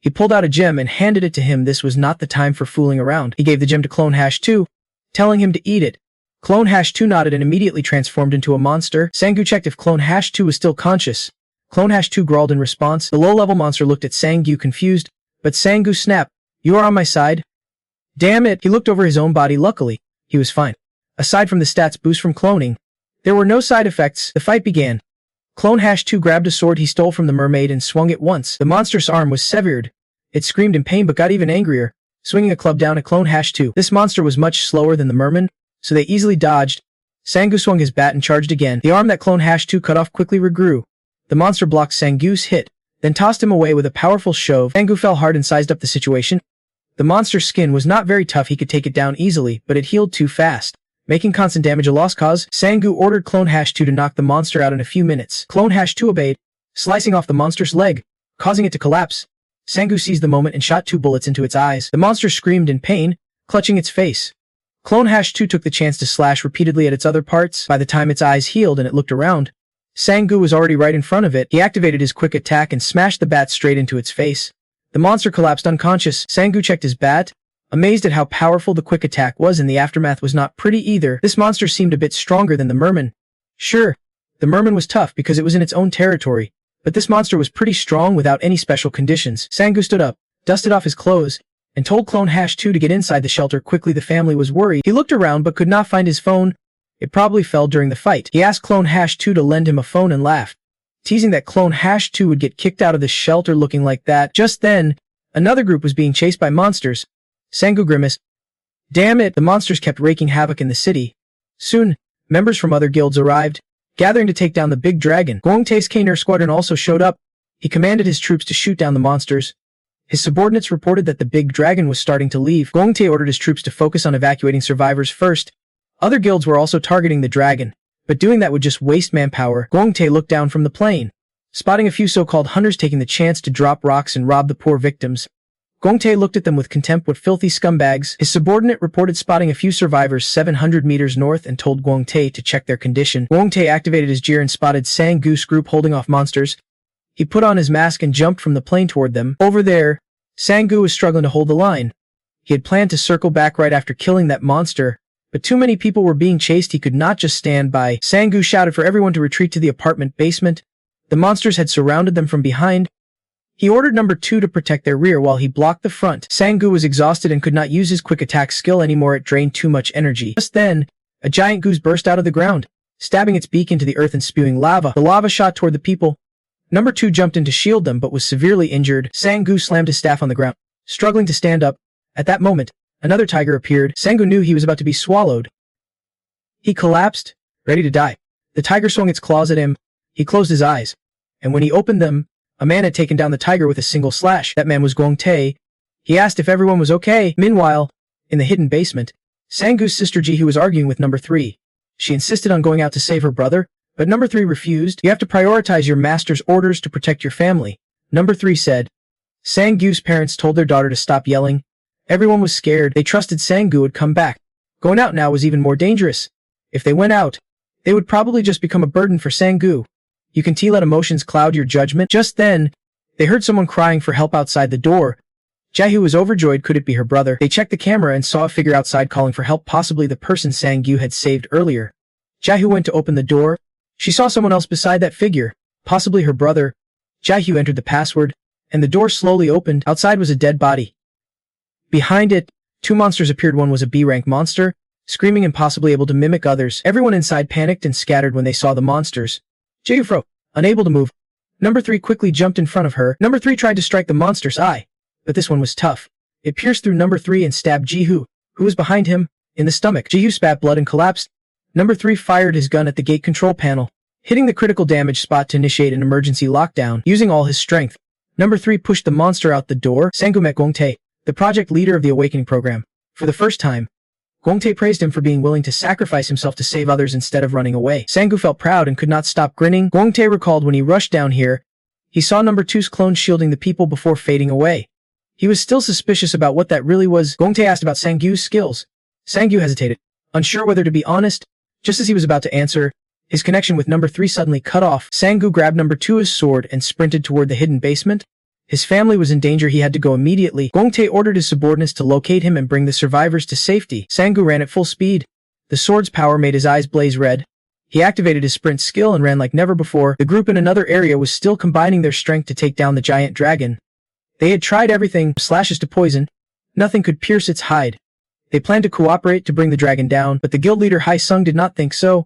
He pulled out a gem and handed it to him. This was not the time for fooling around. He gave the gem to Clone -2, telling him to eat it. Clone -2 nodded and immediately transformed into a monster. Sang-gu checked if Clone -2 was still conscious. Clone -2 growled in response. The low-level monster looked at Sang-gu confused, but Sang-gu snapped, "You are on my side?" Damn it! He looked over his own body. Luckily, he was fine. Aside from the stats boost from cloning, there were no side effects. The fight began. Clone -2 grabbed a sword he stole from the mermaid and swung it once. The monster's arm was severed. It screamed in pain but got even angrier, swinging a club down at Clone -2. This monster was much slower than the merman, so they easily dodged. Sang-gu swung his bat and charged again. The arm that Clone -2 cut off quickly regrew. The monster blocked Sang-gu's hit, then tossed him away with a powerful shove. Sang-gu fell hard and sized up the situation. The monster's skin was not very tough. He could take it down easily, but it healed too fast, making constant damage a lost cause. Sang-gu ordered Clone -2 to knock the monster out in a few minutes. Clone -2 obeyed, slicing off the monster's leg, causing it to collapse. Sang-gu seized the moment and shot 2 bullets into its eyes. The monster screamed in pain, clutching its face. Clone -2 took the chance to slash repeatedly at its other parts. By the time its eyes healed and it looked around, Sang-gu was already right in front of it. He activated his quick attack and smashed the bat straight into its face. The monster collapsed unconscious. Sang-gu checked his bat, amazed at how powerful the quick attack was, and the aftermath was not pretty either. This monster seemed a bit stronger than the merman. Sure, the merman was tough because it was in its own territory, but this monster was pretty strong without any special conditions. Sang-gu stood up, dusted off his clothes, and told Clone -2 to get inside the shelter quickly. The family was worried. He looked around but could not find his phone. It probably fell during the fight. He asked Clone -2 to lend him a phone and laughed, teasing that Clone -2 would get kicked out of the shelter looking like that. Just then, another group was being chased by monsters. Sang-gu grimaced. Damn it, the monsters kept wreaking havoc in the city. Soon, members from other guilds arrived, gathering to take down the big dragon. Gwangtae's Kaner squadron also showed up. He commanded his troops to shoot down the monsters. His subordinates reported that the big dragon was starting to leave. Gwangtae ordered his troops to focus on evacuating survivors first. Other guilds were also targeting the dragon, but doing that would just waste manpower. Gwangtae looked down from the plane, spotting a few so-called hunters taking the chance to drop rocks and rob the poor victims. Gwangtae looked at them with contempt. What filthy scumbags. His subordinate reported spotting a few survivors 700 meters north and told Gwangtae to check their condition. Gwangtae activated his gear and spotted Sang-gu's group holding off monsters. He put on his mask and jumped from the plane toward them. Over there, Sang-gu was struggling to hold the line. He had planned to circle back right after killing that monster, but too many people were being chased. He could not just stand by. Sang-gu shouted for everyone to retreat to the apartment basement. The monsters had surrounded them from behind. He ordered number 2 to protect their rear while he blocked the front. Sang-gu was exhausted and could not use his quick attack skill anymore. It drained too much energy. Just then, a giant goose burst out of the ground, stabbing its beak into the earth and spewing lava. The lava shot toward the people. Number 2 jumped in to shield them but was severely injured. Sang-gu slammed his staff on the ground, struggling to stand up. At that moment, another tiger appeared. Sang-gu knew he was about to be swallowed. He collapsed, ready to die. The tiger swung its claws at him. He closed his eyes, and when he opened them, a man had taken down the tiger with a single slash. That man was Gwangtae. He asked if everyone was okay. Meanwhile, in the hidden basement, Sang-goo's sister Ji-hoo was arguing with number 3. She insisted on going out to save her brother, but number 3 refused. You have to prioritize your master's orders to protect your family, number 3 said. Sang-goo's parents told their daughter to stop yelling. Everyone was scared. They trusted Sang-goo would come back. Going out now was even more dangerous. If they went out, they would probably just become a burden for Sang-goo. You can let emotions cloud your judgment. Just then, they heard someone crying for help outside the door. Ji-hoo was overjoyed. Could it be her brother? They checked the camera and saw a figure outside calling for help, possibly the person Sang-goo had saved earlier. Ji-hoo went to open the door. She saw someone else beside that figure, possibly her brother. Ji-hoo entered the password, and the door slowly opened. Outside was a dead body. Behind it, 2 monsters appeared. One was a B-rank monster, screaming and possibly able to mimic others. Everyone inside panicked and scattered when they saw the monsters. Ji-hoo froze, unable to move. Number 3 quickly jumped in front of her. Number 3 tried to strike the monster's eye, but this one was tough. It pierced through number 3 and stabbed Ji-hoo, who was behind him, in the stomach. Ji-hoo spat blood and collapsed. Number 3 fired his gun at the gate control panel, hitting the critical damage spot to initiate an emergency lockdown. Using all his strength, number 3 pushed the monster out the door. Sang-goo met Gwang-tae, the project leader of the Awakening program. For the first time, Gwang-tae praised him for being willing to sacrifice himself to save others instead of running away. Sang-goo felt proud and could not stop grinning. Gwang-tae recalled when he rushed down here, he saw number 2's clone shielding the people before fading away. He was still suspicious about what that really was. Gwang-tae asked about Sang-goo's skills. Sang-goo hesitated, unsure whether to be honest. Just as he was about to answer, his connection with number 3 suddenly cut off. Sang-goo grabbed number 2's sword and sprinted toward the hidden basement. His family was in danger. He had to go immediately. Gwang-tae ordered his subordinates to locate him and bring the survivors to safety. Sang-goo ran at full speed. The sword's power made his eyes blaze red. He activated his sprint skill and ran like never before. The group in another area was still combining their strength to take down the giant dragon. They had tried everything, slashes to poison. Nothing could pierce its hide. They planned to cooperate to bring the dragon down, but the guild leader Hae-sung did not think so.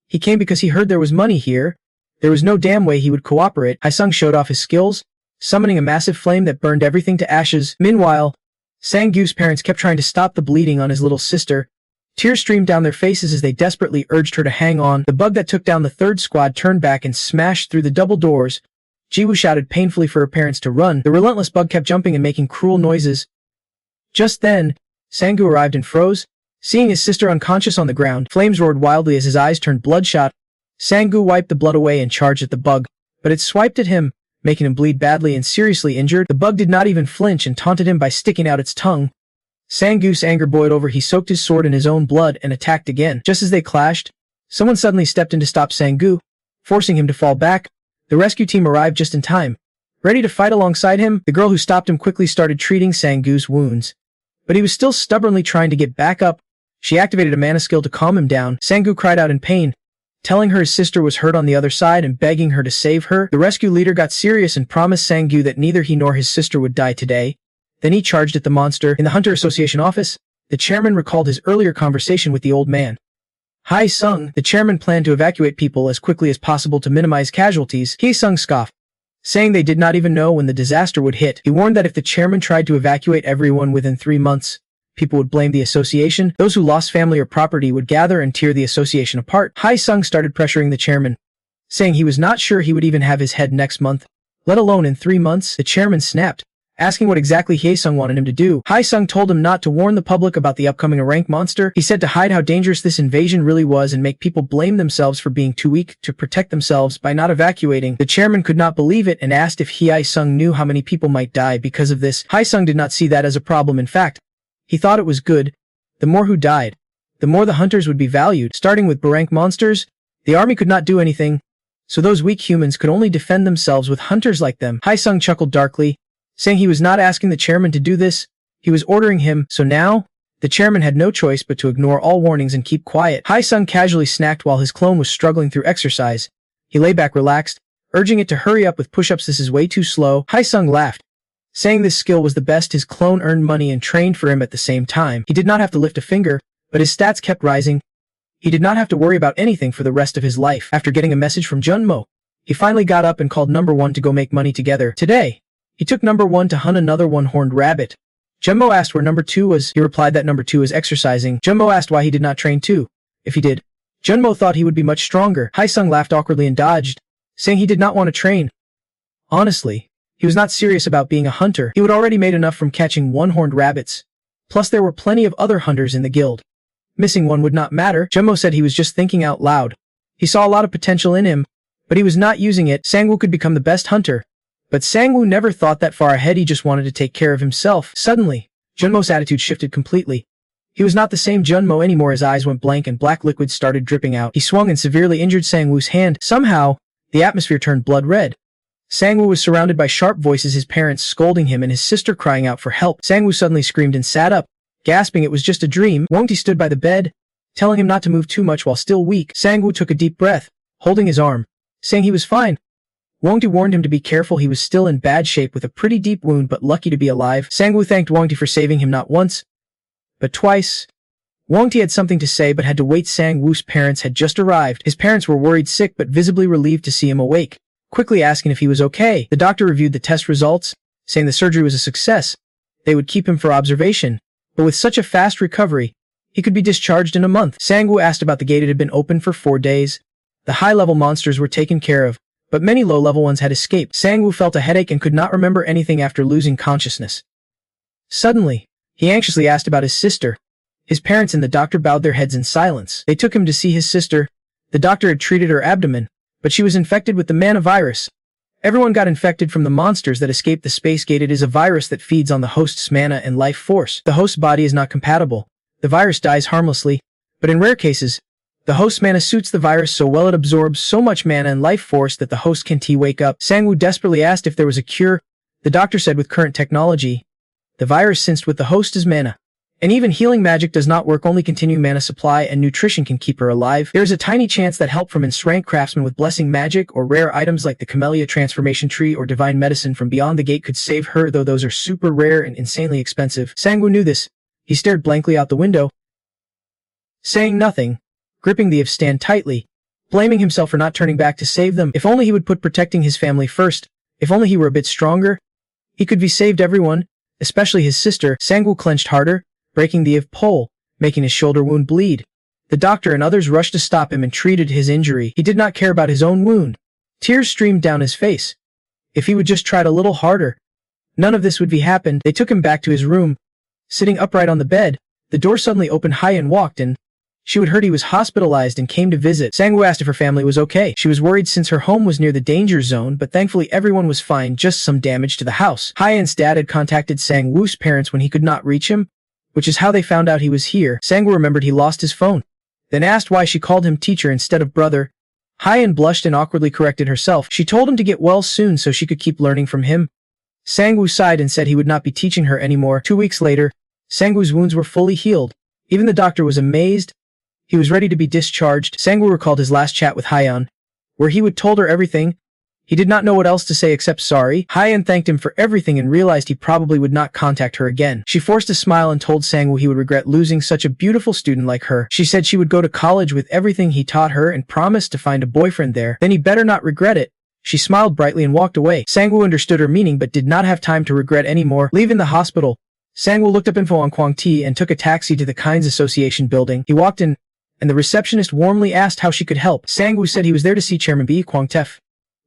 He came because he heard there was money here. There was no damn way he would cooperate. Hae-sung showed off his skills, summoning a massive flame that burned everything to ashes. Meanwhile, Sang-goo's parents kept trying to stop the bleeding on his little sister. Tears streamed down their faces as they desperately urged her to hang on. The bug that took down the 3rd squad turned back and smashed through the double doors. Ji-woo shouted painfully for her parents to run. The relentless bug kept jumping and making cruel noises. Just then, Sang-goo arrived and froze. Seeing his sister unconscious on the ground, flames roared wildly as his eyes turned bloodshot. Sang-goo wiped the blood away and charged at the bug, but it swiped at him, making him bleed badly and seriously injured. The bug did not even flinch and taunted him by sticking out its tongue. Sang-goo's anger boiled over. He soaked his sword in his own blood and attacked again. Just as they clashed, someone suddenly stepped in to stop Sang-goo, forcing him to fall back. The rescue team arrived just in time. Ready to fight alongside him, the girl who stopped him quickly started treating Sang-goo's wounds. But he was still stubbornly trying to get back up. She activated a mana skill to calm him down. Sang-goo cried out in pain, telling her his sister was hurt on the other side and begging her to save her. The rescue leader got serious and promised Sang-goo that neither he nor his sister would die today. Then he charged at the monster. In the Hunter Association office, the chairman recalled his earlier conversation with the old man. Hae-sung, the chairman planned to evacuate people as quickly as possible to minimize casualties. Hae-sung scoffed, saying they did not even know when the disaster would hit. He warned that if the chairman tried to evacuate everyone within 3 months, people would blame the association. Those who lost family or property would gather and tear the association apart. Hae-sung started pressuring the chairman, saying he was not sure he would even have his head next month, let alone in 3 months. The chairman snapped, asking what exactly Hae-sung wanted him to do. Hae-sung told him not to warn the public about the upcoming rank monster. He said to hide how dangerous this invasion really was and make people blame themselves for being too weak to protect themselves by not evacuating. The chairman could not believe it and asked if Hae-sung knew how many people might die because of this. Hae-sung did not see that as a problem. In fact, he thought it was good. The more who died, the more the hunters would be valued. Starting with B-rank monsters, the army could not do anything, so those weak humans could only defend themselves with hunters like them. Hae-sung chuckled darkly, saying he was not asking the chairman to do this, he was ordering him. So now, the chairman had no choice but to ignore all warnings and keep quiet. Hae-sung casually snacked while his clone was struggling through exercise. He lay back relaxed, urging it to hurry up with push-ups. This is way too slow. Hae-sung laughed, saying this skill was the best. His clone earned money and trained for him at the same time. He did not have to lift a finger, but his stats kept rising. He did not have to worry about anything for the rest of his life. After getting a message from Jun Mo, he finally got up and called number 1 to go make money together. Today, he took number 1 to hunt another one-horned rabbit. Jun Mo asked where number 2 was. He replied that number 2 is exercising. Jun Mo asked why he did not train too. If he did, Jun Mo thought he would be much stronger. Hae-sung laughed awkwardly and dodged, saying he did not want to train. Honestly, he was not serious about being a hunter. He had already made enough from catching one-horned rabbits. Plus there were plenty of other hunters in the guild. Missing one would not matter. Jun Mo said he was just thinking out loud. He saw a lot of potential in him, but he was not using it. Sang-woo could become the best hunter. But Sang-woo never thought that far ahead, he just wanted to take care of himself. Suddenly, Jun Mo's attitude shifted completely. He was not the same Jun Mo anymore. His eyes went blank and black liquid started dripping out. He swung and severely injured Sang-woo's hand. Somehow, the atmosphere turned blood red. Sang-woo was surrounded by sharp voices, his parents scolding him and his sister crying out for help. Sang-woo suddenly screamed and sat up, gasping it was just a dream. Wong-ti stood by the bed, telling him not to move too much while still weak. Sang-woo took a deep breath, holding his arm, saying he was fine. Wong-ti warned him to be careful. He was still in bad shape with a pretty deep wound but lucky to be alive. Sang-woo thanked Wong-ti for saving him not once, but twice. Wong-ti had something to say but had to wait. Sang-woo's parents had just arrived. His parents were worried sick but visibly relieved to see him awake, quickly asking if he was okay. The doctor reviewed the test results, saying the surgery was a success. They would keep him for observation, but with such a fast recovery, he could be discharged in a month. Sang-woo asked about the gate. It had been open for 4 days. The high-level monsters were taken care of, but many low-level ones had escaped. Sang-woo felt a headache and could not remember anything after losing consciousness. Suddenly, he anxiously asked about his sister. His parents and the doctor bowed their heads in silence. They took him to see his sister. The doctor had treated her abdomen, but she was infected with the mana virus. Everyone got infected from the monsters that escaped the space gate. It is a virus that feeds on the host's mana and life force. The host's body is not compatible. The virus dies harmlessly, but in rare cases, the host's mana suits the virus so well it absorbs so much mana and life force that the host can't wake up. Sang-woo desperately asked if there was a cure. The doctor said with current technology, the virus sensed with the host's mana. And even healing magic does not work, only continuing mana supply and nutrition can keep her alive. There is a tiny chance that help from ensrank craftsmen with blessing magic or rare items like the camellia transformation tree or divine medicine from beyond the gate could save her, though those are super rare and insanely expensive. Sang-woo knew this. He stared blankly out the window, saying nothing, gripping the stand tightly, blaming himself for not turning back to save them. If only he would put protecting his family first. If only he were a bit stronger, he could be saved everyone, especially his sister. Sang-woo clenched harder, breaking the pole, making his shoulder wound bleed. The doctor and others rushed to stop him and treated his injury. He did not care about his own wound. Tears streamed down his face. If he would just tried a little harder, none of this would be happened. They took him back to his room. Sitting upright on the bed, the door suddenly opened. Hye-in walked in. She had heard he was hospitalized and came to visit. Sang-woo asked if her family was okay. She was worried since her home was near the danger zone, but thankfully everyone was fine, just some damage to the house. Hye-in's dad had contacted Sang-woo's parents when he could not reach him, which is how they found out he was here. Sang-woo remembered he lost his phone, then asked why she called him teacher instead of brother. Hye-in blushed and awkwardly corrected herself. She told him to get well soon so she could keep learning from him. Sang-woo sighed and said he would not be teaching her anymore. 2 weeks later, Sang-woo's wounds were fully healed. Even the doctor was amazed. He was ready to be discharged. Sang-woo recalled his last chat with Hye-in, where he would told her everything. He did not know what else to say except sorry. Hye-in thanked him for everything and realized he probably would not contact her again. She forced a smile and told Sang-woo he would regret losing such a beautiful student like her. She said she would go to college with everything he taught her and promised to find a boyfriend there. Then he better not regret it. She smiled brightly and walked away. Sang-woo understood her meaning but did not have time to regret anymore. Leaving the hospital, Sang-woo looked up info on Kwang-ti and took a taxi to the Kinds Association building. He walked in, and the receptionist warmly asked how she could help. Sang-woo said he was there to see Chairman B. Kwang-tef.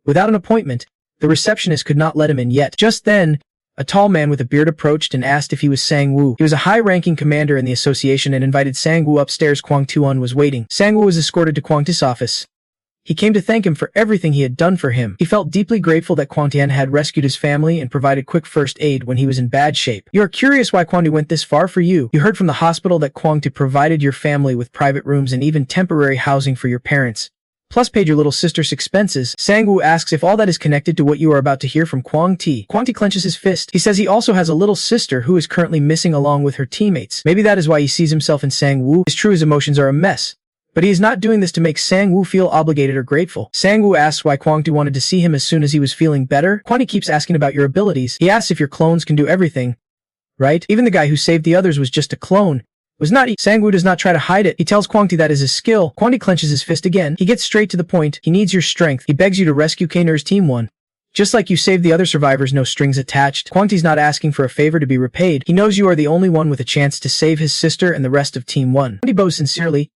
Without an appointment, the receptionist could not let him in yet. Just then, a tall man with a beard approached and asked if he was Sang-woo. He was a high-ranking commander in the association and invited Sang-woo upstairs. Kwang-tuan was waiting. Sang-woo was escorted to Kwang-ti's office. He came to thank him for everything he had done for him. He felt deeply grateful that Kwang-tian had rescued his family and provided quick first aid when he was in bad shape. You are curious why Kwang-ti went this far for you. You heard from the hospital that Kwang-ti provided your family with private rooms and even temporary housing for your parents, plus paid your little sister's expenses. Sang-woo asks if all that is connected to what you are about to hear from Kwang-ti. Kwang-ti clenches his fist. He says he also has a little sister who is currently missing along with her teammates. Maybe that is why he sees himself in Sang-woo. It's true his emotions are a mess, but he is not doing this to make Sang-woo feel obligated or grateful. Sang-woo asks why Kwang-ti wanted to see him as soon as he was feeling better. Kwang-ti keeps asking about your abilities. He asks if your clones can do everything, right? Even the guy who saved the others was just a clone. Was not he? Sang-woo does not try to hide it. He tells Kwang-ti that is his skill. Kwang-ti clenches his fist again. He gets straight to the point. He needs your strength. He begs you to rescue K-Ner's Team 1. Just like you saved the other survivors, no strings attached. Kwang-ti's not asking for a favor to be repaid. He knows you are the only one with a chance to save his sister and the rest of Team 1. Kwang-ti bows sincerely.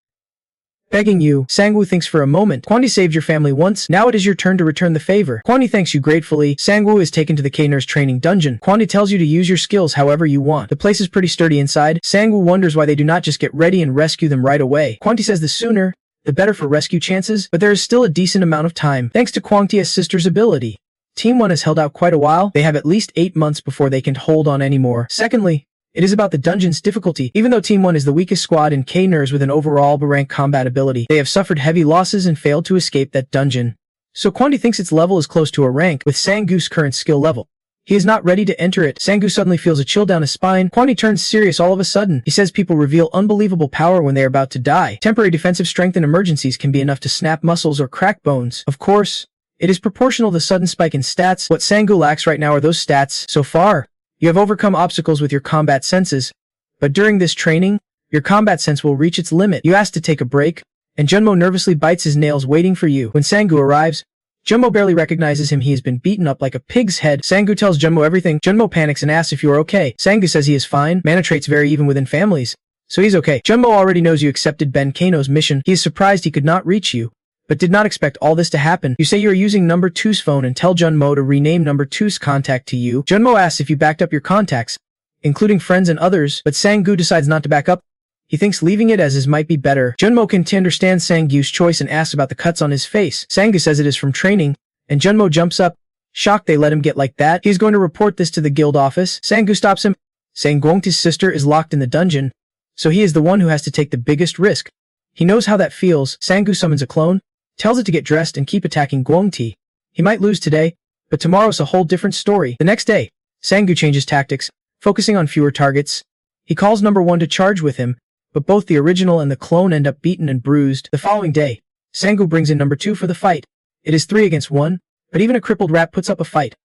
Begging you, Sangwoo thinks for a moment. Kwanti saved your family once, now it is your turn to return the favor. Kwanti thanks you gratefully. Sangwoo is taken to the K-nurse training dungeon. Kwanti tells you to use your skills however you want. The place is pretty sturdy inside. Sangwoo wonders why they do not just get ready and rescue them right away. Kwanti says the sooner, the better for rescue chances, but there is still a decent amount of time, thanks to Kwangtia's sister's ability. Team 1 has held out quite a while. They have at least 8 months before they can hold on anymore. Secondly, it is about the dungeon's difficulty. Even though Team 1 is the weakest squad in K-nurse with an overall B-rank combat ability, they have suffered heavy losses and failed to escape that dungeon. So Kwanti thinks its level is close to a rank with Sangwoo's current skill level. He is not ready to enter it. Sangwoo suddenly feels a chill down his spine. Kwanti turns serious all of a sudden. He says people reveal unbelievable power when they are about to die. Temporary defensive strength in emergencies can be enough to snap muscles or crack bones. Of course, it is proportional to the sudden spike in stats. What Sangwoo lacks right now are those stats. So far, you have overcome obstacles with your combat senses. But during this training, your combat sense will reach its limit. You ask to take a break, and Jun Mo nervously bites his nails waiting for you. When Sangwoo arrives, Jun Mo barely recognizes him. He has been beaten up like a pig's head. Sangwoo tells Jun Mo everything. Jun Mo panics and asks if you are okay. Sangwoo says he is fine. Mana traits vary even within families, so he's okay. Jun Mo already knows you accepted Ben Kano's mission. He is surprised he could not reach you, but did not expect all this to happen. You say you are using number 2's phone and tell Jun Mo to rename number 2's contact to you. Jun Mo asks if you backed up your contacts, including friends and others, but Sangwoo decides not to back up. He thinks leaving it as is might be better. Jun Mo can understand Sangwoo's choice and asks about the cuts on his face. Sangwoo says it is from training, and Jun Mo jumps up, shocked they let him get like that. He is going to report this to the guild office. Sangwoo stops him, saying Gwangti's sister is locked in the dungeon, so he is the one who has to take the biggest risk. He knows how that feels. Sangwoo summons a clone, tells it to get dressed and keep attacking Gwangti. He might lose today, but tomorrow's a whole different story. The next day, Sangwoo changes tactics, focusing on fewer targets. He calls number 1 to charge with him, but both the original and the clone end up beaten and bruised. The following day, Sangwoo brings in number 2 for the fight. It is 3 against 1, but even a crippled rat puts up a fight.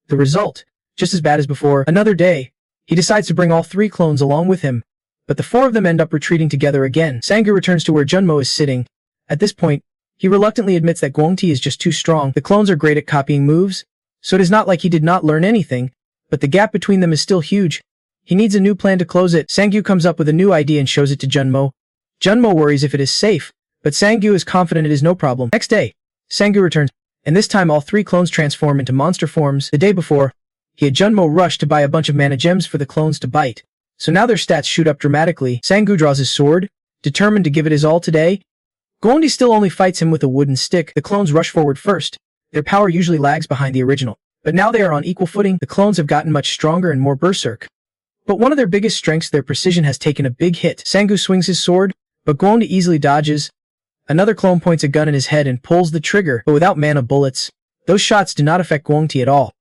The result, just as bad as before. Another day, he decides to bring all 3 clones along with him, but the 4 of them end up retreating together again. Sangwoo returns to where Jun Mo is sitting. At this point, he reluctantly admits that Gwangti is just too strong. The clones are great at copying moves, so it is not like he did not learn anything, but the gap between them is still huge. He needs a new plan to close it. Sangwoo comes up with a new idea and shows it to Jun Mo. Jun Mo worries if it is safe, but Sangwoo is confident it is no problem. Next day, Sangwoo returns, and this time all 3 clones transform into monster forms. The day before, he had Jun Mo rush to buy a bunch of mana gems for the clones to bite, so now their stats shoot up dramatically. Sangwoo draws his sword, determined to give it his all today. Gwangti still only fights him with a wooden stick. The clones rush forward first. Their power usually lags behind the original, but now they are on equal footing. The clones have gotten much stronger and more berserk. But one of their biggest strengths, their precision, has taken a big hit. Sangwoo swings his sword, but Gwangti easily dodges. Another clone points a gun in his head and pulls the trigger, but without mana bullets. Those shots do not affect Gwangti at all.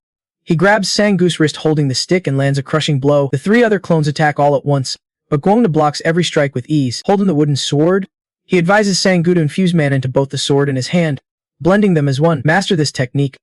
He grabs Sangwoo's wrist holding the stick and lands a crushing blow. The 3 other clones attack all at once, but Gwangti blocks every strike with ease. Holding the wooden sword, he advises Sangwoo to infuse mana into both the sword and his hand, blending them as one. Master this technique,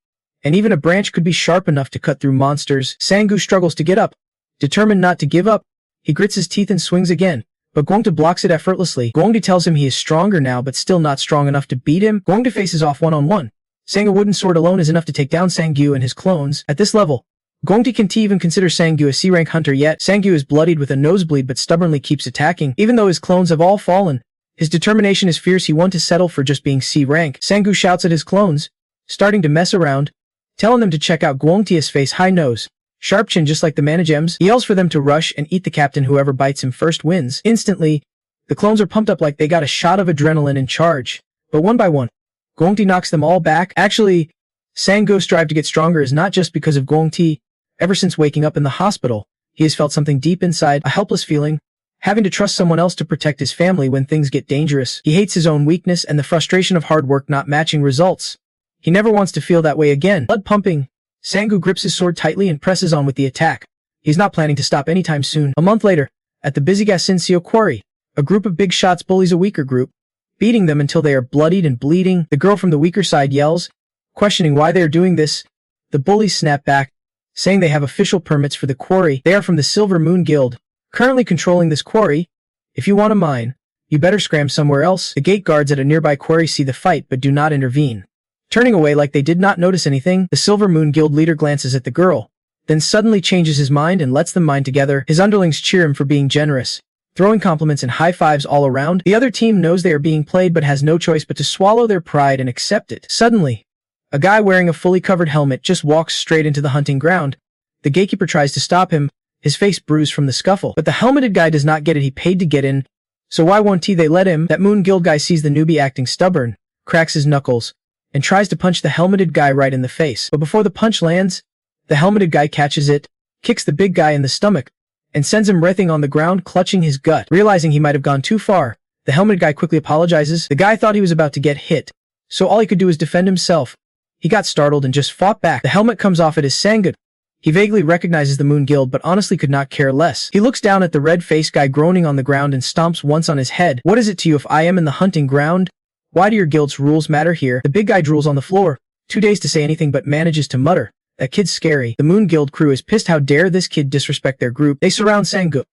and even a branch could be sharp enough to cut through monsters. Sangwoo struggles to get up. Determined not to give up, he grits his teeth and swings again, but Gwangti blocks it effortlessly. Gwangti tells him he is stronger now but still not strong enough to beat him. Gwangti faces off one-on-one, saying a wooden sword alone is enough to take down Sangwoo and his clones. At this level, Gwangti can't even consider Sangwoo a C-rank hunter yet. Sangwoo is bloodied with a nosebleed but stubbornly keeps attacking. Even though his clones have all fallen, his determination is fierce. He won't settle for just being C-rank. Sangwoo shouts at his clones, starting to mess around, telling them to check out Gwangti's face, high nose, sharp chin just like the mana gems. He yells for them to rush and eat the captain. Whoever bites him first wins. Instantly, the clones are pumped up like they got a shot of adrenaline and charge, but one by one, Gwangti knocks them all back. Actually, Sangwoo's drive to get stronger is not just because of Gwangti. Ever since waking up in the hospital, he has felt something deep inside, a helpless feeling, having to trust someone else to protect his family when things get dangerous. He hates his own weakness and the frustration of hard work not matching results. He never wants to feel that way again. Blood pumping, Sangwoo grips his sword tightly and presses on with the attack. He's not planning to stop anytime soon. A month later, at the busy Gassinseo quarry, a group of big shots bullies a weaker group, beating them until they are bloodied and bleeding. The girl from the weaker side yells, questioning why they are doing this. The bullies snap back, saying they have official permits for the quarry. They are from the Silver Moon Guild, currently controlling this quarry. If you want to mine, you better scram somewhere else. The gate guards at a nearby quarry see the fight but do not intervene. Turning away like they did not notice anything, the Silver Moon Guild leader glances at the girl, then suddenly changes his mind and lets them mine together. His underlings cheer him for being generous. throwing compliments and high fives all around. The other team knows they are being played but has no choice but to swallow their pride and accept it. Suddenly, a guy wearing a fully covered helmet just walks straight into the hunting ground. The gatekeeper tries to stop him, his face bruised from the scuffle. But the helmeted guy does not get it. He paid to get in, so why won't they let him? That Moon Guild guy sees the newbie acting stubborn, cracks his knuckles, and tries to punch the helmeted guy right in the face. But before the punch lands, the helmeted guy catches it, kicks the big guy in the stomach, and sends him writhing on the ground, clutching his gut. Realizing he might have gone too far, the helmeted guy quickly apologizes. The guy thought he was about to get hit, so all he could do was defend himself. He got startled and just fought back. The helmet comes off at his Sangu. He vaguely recognizes the Moon Guild but honestly could not care less. He looks down at the red-faced guy groaning on the ground and stomps once on his head. What is it to you if I am in the hunting ground? Why do your guild's rules matter here? The big guy drools on the floor, 2 days to say anything but manages to mutter. That kid's scary. The Moon Guild crew is pissed. How dare this kid disrespect their group. They surround Sangu.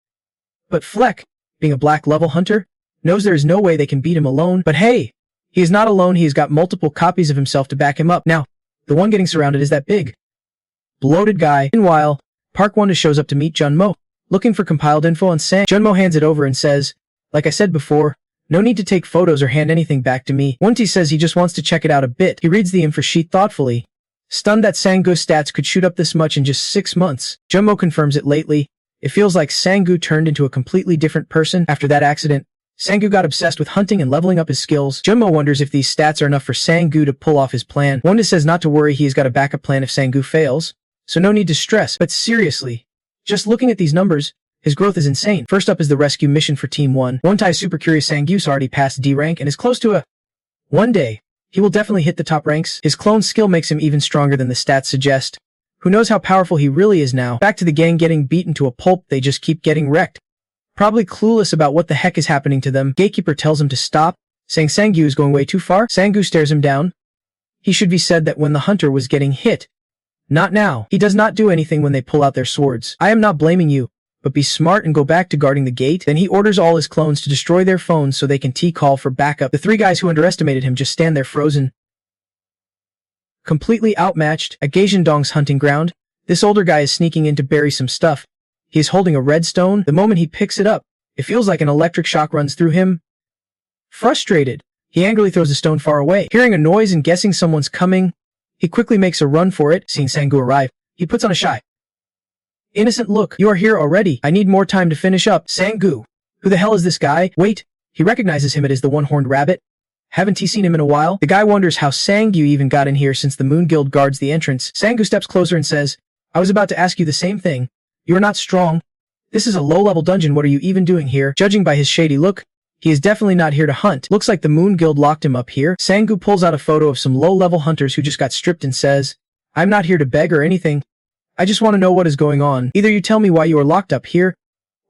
But Fleck, being a black level hunter, knows there is no way they can beat him alone. But hey, he is not alone. He has got multiple copies of himself to back him up. Now, the one getting surrounded is that big, bloated guy. Meanwhile, Park Wonder shows up to meet Jun Mo, looking for compiled info on Sang. Jun Mo hands it over and says, like I said before, no need to take photos or hand anything back to me. Wonti says he just wants to check it out a bit. He reads the info sheet thoughtfully, stunned that Sangu's stats could shoot up this much in just 6 months. Jun Mo confirms it lately. It feels like Sangu turned into a completely different person after that accident. Sangu got obsessed with hunting and leveling up his skills. Jun Mo wonders if these stats are enough for Sangu to pull off his plan. Wanda says not to worry, he has got a backup plan if Sangu fails, so no need to stress. But seriously, just looking at these numbers, his growth is insane. First up is the rescue mission for Team 1. Wontai is super curious. Sangu's already passed D rank and is close to a... One day, he will definitely hit the top ranks. His clone skill makes him even stronger than the stats suggest. Who knows how powerful he really is now. Back to the gang getting beaten to a pulp, they just keep getting wrecked. Probably clueless about what the heck is happening to them. Gatekeeper tells him to stop, saying Sangu is going way too far. Sangu stares him down. He should be said that when the hunter was getting hit. Not now. He does not do anything when they pull out their swords. I am not blaming you, but be smart and go back to guarding the gate. Then he orders all his clones to destroy their phones so they can call for backup. The 3 guys who underestimated him just stand there frozen, completely outmatched. At Gaijin Dong's hunting ground, this older guy is sneaking in to bury some stuff. He is holding a red stone. The moment he picks it up, it feels like an electric shock runs through him. Frustrated, he angrily throws the stone far away. Hearing a noise and guessing someone's coming, he quickly makes a run for it. Seeing Sangu arrive, he puts on a shy, innocent look. You are here already. I need more time to finish up. Sangu, who the hell is this guy? Wait, he recognizes him. It is the one-horned rabbit. Haven't he seen him in a while? The guy wonders how Sangu even got in here since the Moon Guild guards the entrance. Sangu steps closer and says, I was about to ask you the same thing. You are not strong. This is a low-level dungeon. What are you even doing here? Judging by his shady look, he is definitely not here to hunt. Looks like the Moon Guild locked him up here. Sangu pulls out a photo of some low-level hunters who just got stripped and says, I'm not here to beg or anything. I just want to know what is going on. Either you tell me why you are locked up here,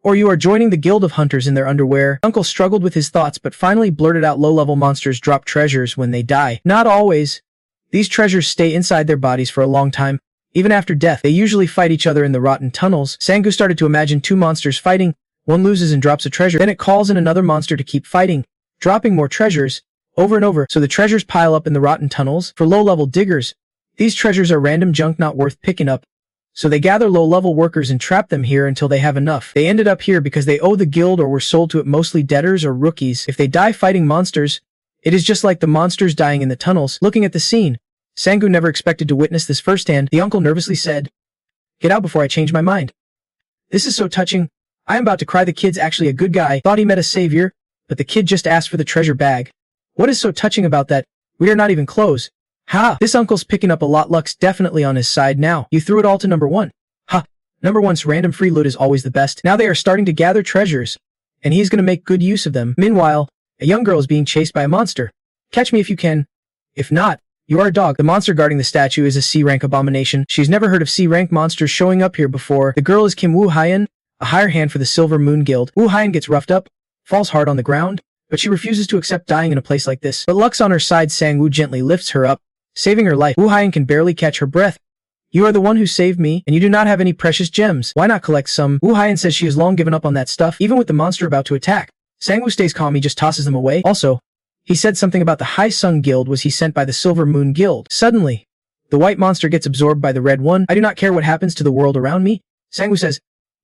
or you are joining the guild of hunters in their underwear. Uncle struggled with his thoughts but finally blurted out low-level monsters drop treasures when they die. Not always. These treasures stay inside their bodies for a long time. Even after death, they usually fight each other in the rotten tunnels. Sangu started to imagine 2 monsters fighting. One loses and drops a treasure. Then it calls in another monster to keep fighting, dropping more treasures, over and over. So the treasures pile up in the rotten tunnels. For low-level diggers, these treasures are random junk not worth picking up. So they gather low-level workers and trap them here until they have enough. They ended up here because they owe the guild or were sold to it, mostly debtors or rookies. If they die fighting monsters, it is just like the monsters dying in the tunnels. Looking at the scene, Sangu never expected to witness this firsthand. The uncle nervously said, Get out before I change my mind. This is so touching. I am about to cry. The kid's actually a good guy. Thought he met a savior, but the kid just asked for the treasure bag. What is so touching about that? We are not even close. Ha! This uncle's picking up a lot. Luck's definitely on his side now. You threw it all to number 1. Ha! Number 1's random free loot is always the best. Now they are starting to gather treasures, and he's gonna make good use of them. Meanwhile, a young girl is being chased by a monster. Catch me if you can. If not, you are a dog. The monster guarding the statue is a C-rank abomination. She's never heard of C-rank monsters showing up here before. The girl is Kim Woo Hyen, a higher hand for the Silver Moon Guild. Woo Hyen gets roughed up, falls hard on the ground, but she refuses to accept dying in a place like this. But luck's on her side. Sang Woo gently lifts her up, saving her life. Woo Hyen can barely catch her breath. You are the one who saved me, and you do not have any precious gems. Why not collect some? Woo Hyen says she has long given up on that stuff, even with the monster about to attack. Sang Woo stays calm. He just tosses them away. Also, he said something about the High Sun Guild. Was he sent by the Silver Moon Guild? Suddenly, the white monster gets absorbed by the red one. I do not care what happens to the world around me. Sang Woo says,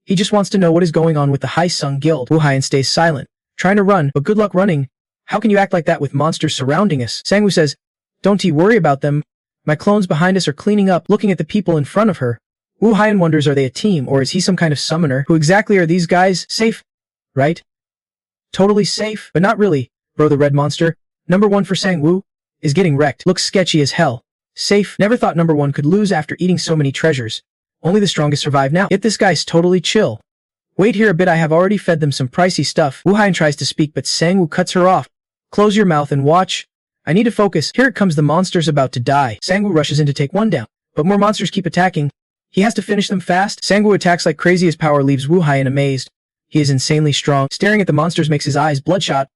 He just wants to know what is going on with the Hai Sung Guild. Wu Haiyan stays silent, trying to run, but good luck running. How can you act like that with monsters surrounding us? Sangwoo says, don't you worry about them. My clones behind us are cleaning up, looking at the people in front of her. Wu Haiyan wonders, are they a team, or is he some kind of summoner? Who exactly are these guys? Safe, right? Totally safe, but not really, bro. The red monster, number 1 for Sangwoo, is getting wrecked. Looks sketchy as hell. Safe, never thought number 1 could lose after eating so many treasures. Only the strongest survive now. Yet this guy's totally chill. Wait here a bit, I have already fed them some pricey stuff. Wu Haiyan tries to speak, but Sangwoo cuts her off. Close your mouth and watch. I need to focus. Here it comes, the monster's about to die. Sangwoo rushes in to take one down, but more monsters keep attacking. He has to finish them fast. Sangwoo attacks like crazy. His power leaves Wu Haiyan amazed. He is insanely strong. Staring at the monsters makes his eyes bloodshot.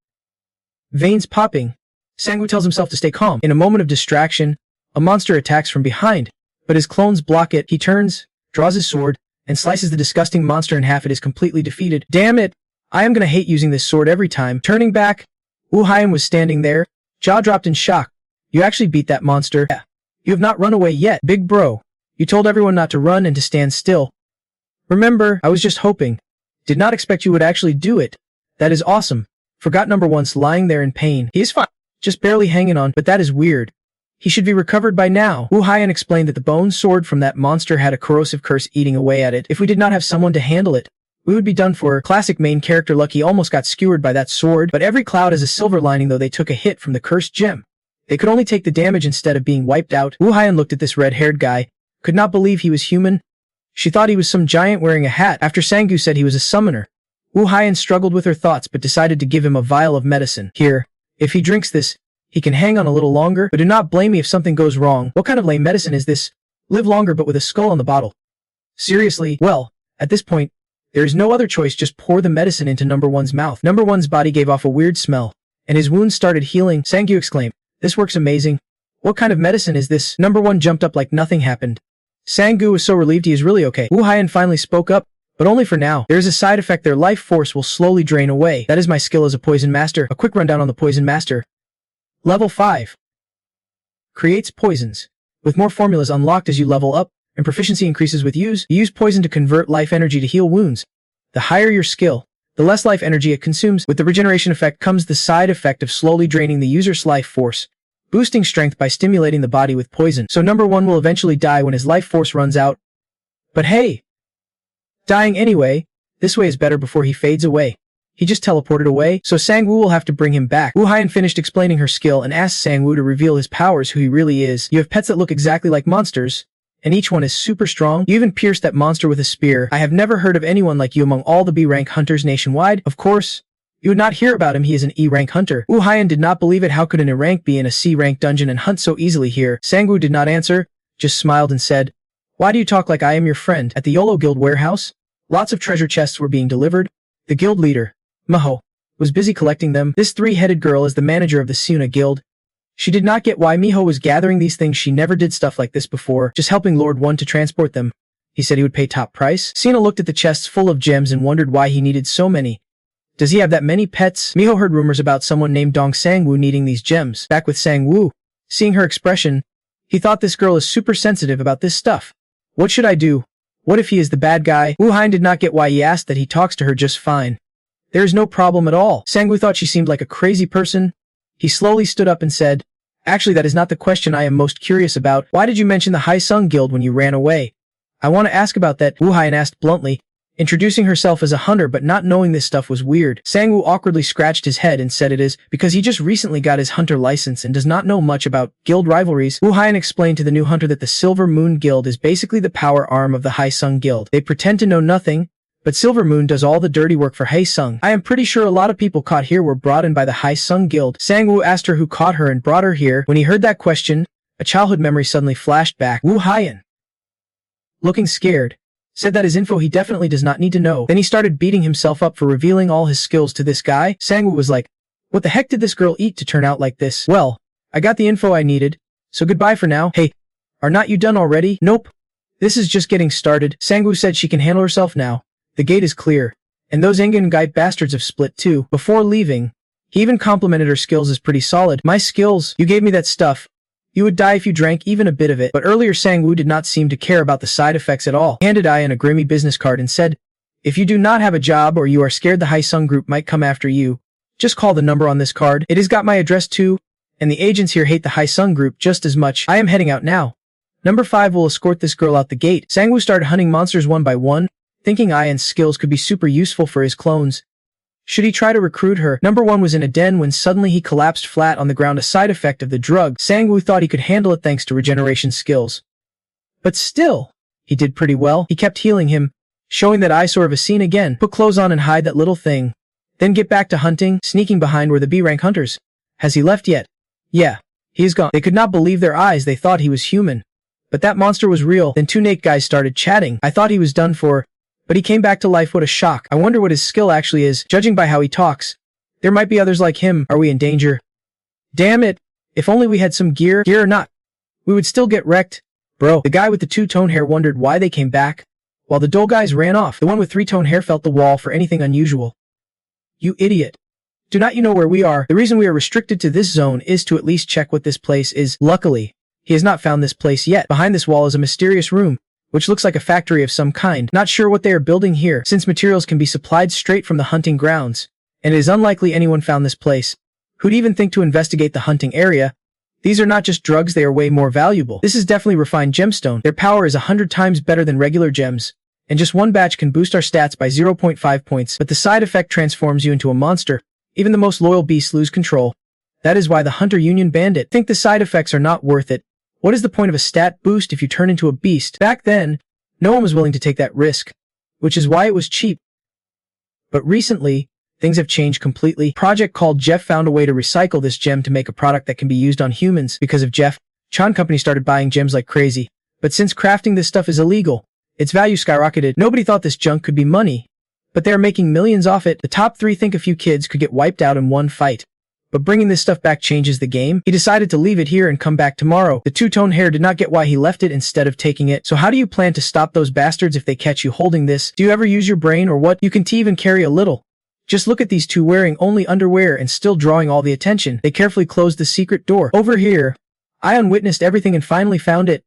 Veins popping. Sangwoo tells himself to stay calm. In a moment of distraction, a monster attacks from behind, but his clones block it. He turns, draws his sword, and slices the disgusting monster in half. It is completely defeated. Damn it! I am gonna hate using this sword every time. Turning back, Wu Haiyan was standing there, jaw dropped in shock. You actually beat that monster? Yeah. You have not run away yet, big bro. You told everyone not to run and to stand still. Remember, I was just hoping. Did not expect you would actually do it. That is awesome. Forgot number 1's lying there in pain. He is fine. Just barely hanging on, but that is weird. He should be recovered by now. Wu Haiyan explained that the bone sword from that monster had a corrosive curse eating away at it. If we did not have someone to handle it, we would be done for. Classic main character Lucky almost got skewered by that sword, but every cloud has a silver lining. Though they took a hit from the cursed gem, they could only take the damage instead of being wiped out. Wu Haiyan looked at this red-haired guy, could not believe he was human. She thought he was some giant wearing a hat after Sangwoo said he was a summoner. Wu Haiyan struggled with her thoughts but decided to give him a vial of medicine. Here, if he drinks this, he can hang on a little longer, but do not blame me if something goes wrong. What kind of lame medicine is this? Live longer but with a skull on the bottle. Seriously? Well, at this point, there is no other choice, just pour the medicine into number 1's mouth. Number 1's body gave off a weird smell, and his wounds started healing. Sangwoo exclaimed, this works amazing. What kind of medicine is this? Number 1 jumped up like nothing happened. Sangwoo was so relieved he is really okay. Wu Haiyan finally spoke up, but only for now. There is a side effect, their life force will slowly drain away. That is my skill as a poison master. A quick rundown on the poison master. Level 5. Creates poisons. With more formulas unlocked as you level up, and proficiency increases with use, you use poison to convert life energy to heal wounds. The higher your skill, the less life energy it consumes. With the regeneration effect comes the side effect of slowly draining the user's life force, boosting strength by stimulating the body with poison. So number 1 will eventually die when his life force runs out. But hey! Dying anyway, this way is better before he fades away. He just teleported away, so Sangwoo will have to bring him back. Wu Haiyan finished explaining her skill and asked Sangwoo to reveal his powers, who he really is. You have pets that look exactly like monsters, and each one is super strong. You even pierced that monster with a spear. I have never heard of anyone like you among all the B-rank hunters nationwide. Of course, you would not hear about him, he is an E-rank hunter. Wu Haiyan did not believe it. How could an E-rank be in a C-rank dungeon and hunt so easily here? Sangwoo did not answer, just smiled and said, why do you talk like I am your friend? At the YOLO Guild warehouse, lots of treasure chests were being delivered. The guild leader, Maho, was busy collecting them. This 3-headed girl is the manager of the Suna Guild. She did not get why Miho was gathering these things. She never did stuff like this before, just helping Lord 1 to transport them. He said he would pay top price. Sina looked at the chests full of gems and wondered why he needed so many. Does he have that many pets? Miho heard rumors about someone named Dong Sangwoo needing these gems. Back with Sangwoo, seeing her expression, he thought this girl is super sensitive about this stuff. What should I do? What if he is the bad guy? Wu Haiyan did not get why he asked that. He talks to her just fine. There is no problem at all. Sangwoo thought she seemed like a crazy person. He slowly stood up and said, actually, that is not the question I am most curious about. Why did you mention the Hai Sung Guild when you ran away? I want to ask about that, Wu Haiyan asked bluntly, introducing herself as a hunter but not knowing this stuff was weird. Sangwoo awkwardly scratched his head and said it is because he just recently got his hunter license and does not know much about guild rivalries. Wu Haiyan explained to the new hunter that the Silver Moon Guild is basically the power arm of the Hai Sung Guild. They pretend to know nothing, but Silver Moon does all the dirty work for Hai Sung. I am pretty sure a lot of people caught here were brought in by the Hai Sung Guild. Sangwoo asked her who caught her and brought her here. When he heard that question, a childhood memory suddenly flashed back. Wu Haiyan, looking scared, said that is info he definitely does not need to know. Then he started beating himself up for revealing all his skills to this guy. Sangwoo was like, what the heck did this girl eat to turn out like this? Well, I got the info I needed, so goodbye for now. Hey, are not you done already? Nope. This is just getting started. Sangwoo said she can handle herself now. The gate is clear, and those Engan guy bastards have split too. Before leaving, he even complimented her skills as pretty solid. My skills? You gave me that stuff. You would die if you drank even a bit of it. But earlier Sangwoo did not seem to care about the side effects at all. He handed Ian a grimy business card and said, If you do not have a job or you are scared the Haesung group might come after you, just call the number on this card. It has got my address too, and the agents here hate the Haesung group just as much. I am heading out now. Number 5 will escort this girl out the gate. Sangwoo started hunting monsters one by one, thinking Ion's skills could be super useful for his clones. Should he try to recruit her? Number 1 was in a den when suddenly he collapsed flat on the ground, a side effect of the drug. Sangwoo thought he could handle it thanks to regeneration skills. But still, he did pretty well. He kept healing him, showing that eyesore of a scene again. Put clothes on and hide that little thing. Then get back to hunting, sneaking behind were the B-rank hunters. Has he left yet? Yeah, he is gone. They could not believe their eyes. They thought he was human. But that monster was real. Then 2 Nate guys started chatting. I thought he was done for, but he came back to life. What a shock. I wonder what his skill actually is, judging by how he talks. There might be others like him. Are we in danger? Damn it. If only we had some gear or not. We would still get wrecked. Bro, the guy with the 2-tone hair wondered why they came back, while the dull guys ran off. The one with 3-tone hair felt the wall for anything unusual. You idiot. Do not you know where we are? The reason we are restricted to this zone is to at least check what this place is. Luckily, he has not found this place yet. Behind this wall is a mysterious room, which looks like a factory of some kind. Not sure what they are building here, since materials can be supplied straight from the hunting grounds, and it is unlikely anyone found this place. Who'd even think to investigate the hunting area? These are not just drugs, they are way more valuable. This is definitely refined gemstone. Their power is 100 times better than regular gems, and just one batch can boost our stats by 0.5 points, but the side effect transforms you into a monster. Even the most loyal beasts lose control. That is why the Hunter Union banned it. Think the side effects are not worth it. What is the point of a stat boost if you turn into a beast? Back then, no one was willing to take that risk, which is why it was cheap. But recently, things have changed completely. Project called Jeff found a way to recycle this gem to make a product that can be used on humans. Because of Jeff, Chan Company started buying gems like crazy. But since crafting this stuff is illegal, its value skyrocketed. Nobody thought this junk could be money, but they are making millions off it. The top 3 think a few kids could get wiped out in one fight. But bringing this stuff back changes the game. He decided to leave it here and come back tomorrow. The 2-tone hair did not get why he left it instead of taking it. So how do you plan to stop those bastards if they catch you holding this? Do you ever use your brain or what? You can even carry a little. Just look at these 2 wearing only underwear and still drawing all the attention. They carefully closed the secret door. Over here, Ion witnessed everything and finally found it.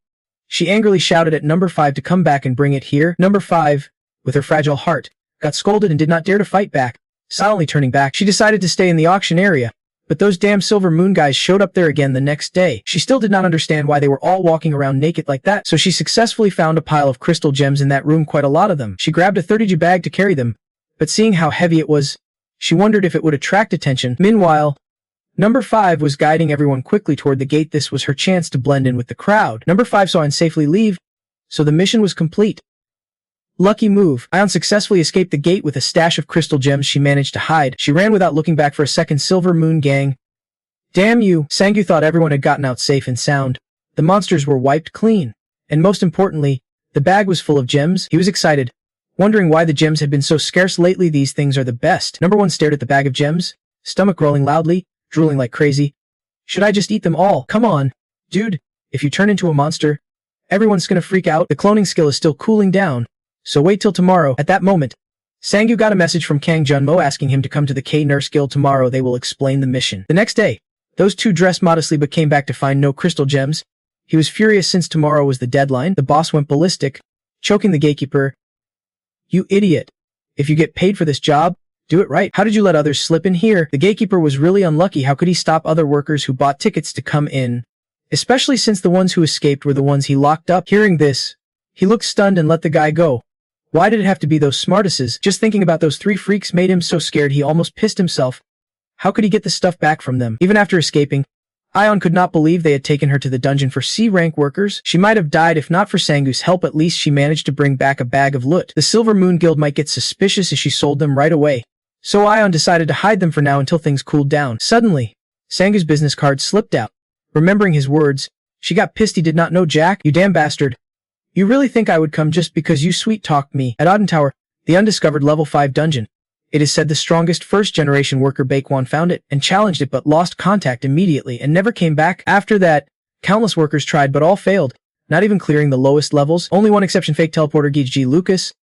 She angrily shouted at number 5 to come back and bring it here. Number 5, with her fragile heart, got scolded and did not dare to fight back. Silently turning back, she decided to stay in the auction area. But those damn Silver Moon guys showed up there again the next day. She still did not understand why they were all walking around naked like that, so she successfully found a pile of crystal gems in that room, quite a lot of them. She grabbed a 30G bag to carry them, but seeing how heavy it was, she wondered if it would attract attention. Meanwhile, number 5 was guiding everyone quickly toward the gate. This was her chance to blend in with the crowd. Number 5 saw Ion safely leave, so the mission was complete. Lucky move. Ion successfully escaped the gate with a stash of crystal gems she managed to hide. She ran without looking back for a second. Silver Moon gang. Damn you. Sangwoo thought everyone had gotten out safe and sound. The monsters were wiped clean. And most importantly, the bag was full of gems. He was excited, wondering why the gems had been so scarce lately. These things are the best. Number 1 stared at the bag of gems, stomach growling loudly, drooling like crazy. Should I just eat them all? Come on, dude. If you turn into a monster, everyone's gonna freak out. The cloning skill is still cooling down, so wait till tomorrow. At that moment, Sangwoo got a message from Kang Jun Mo asking him to come to the K-Nurse Guild tomorrow. They will explain the mission. The next day, those 2 dressed modestly but came back to find no crystal gems. He was furious since tomorrow was the deadline. The boss went ballistic, choking the gatekeeper. You idiot. If you get paid for this job, do it right. How did you let others slip in here? The gatekeeper was really unlucky. How could he stop other workers who bought tickets to come in? Especially since the ones who escaped were the ones he locked up. Hearing this, he looked stunned and let the guy go. Why did it have to be those smartasses? Just thinking about those 3 freaks made him so scared he almost pissed himself. How could he get the stuff back from them? Even after escaping, Ion could not believe they had taken her to the dungeon for C-rank workers. She might have died if not for Sangwoo's help. At least she managed to bring back a bag of loot. The Silver Moon Guild might get suspicious if she sold them right away, so Ion decided to hide them for now until things cooled down. Suddenly, Sangwoo's business card slipped out. Remembering his words, she got pissed. He did not know Jack. You damn bastard. You really think I would come just because you sweet-talked me? At Odin Tower, the undiscovered level 5 dungeon. It is said the strongest first-generation worker Baekwon found it and challenged it but lost contact immediately and never came back. After that, countless workers tried but all failed, not even clearing the lowest levels. Only one exception, fake teleporter G. Lucas.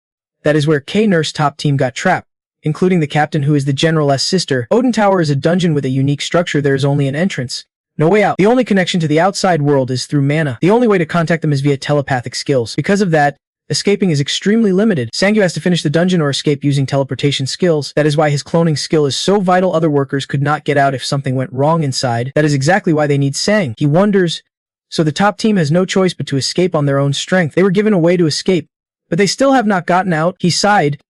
That is where K-Nurse top team got trapped, including the captain who is the General's sister. Odin Tower is a dungeon with a unique structure. There is only an entrance, no way out. The only connection to the outside world is through mana. The only way to contact them is via telepathic skills. Because of that, escaping is extremely limited. Sangyu has to finish the dungeon or escape using teleportation skills. That is why his cloning skill is so vital. Other workers could not get out if something went wrong inside. That is exactly why they need Sang. He wonders, so the top team has no choice but to escape on their own strength. They were given a way to escape, but they still have not gotten out. He sighed.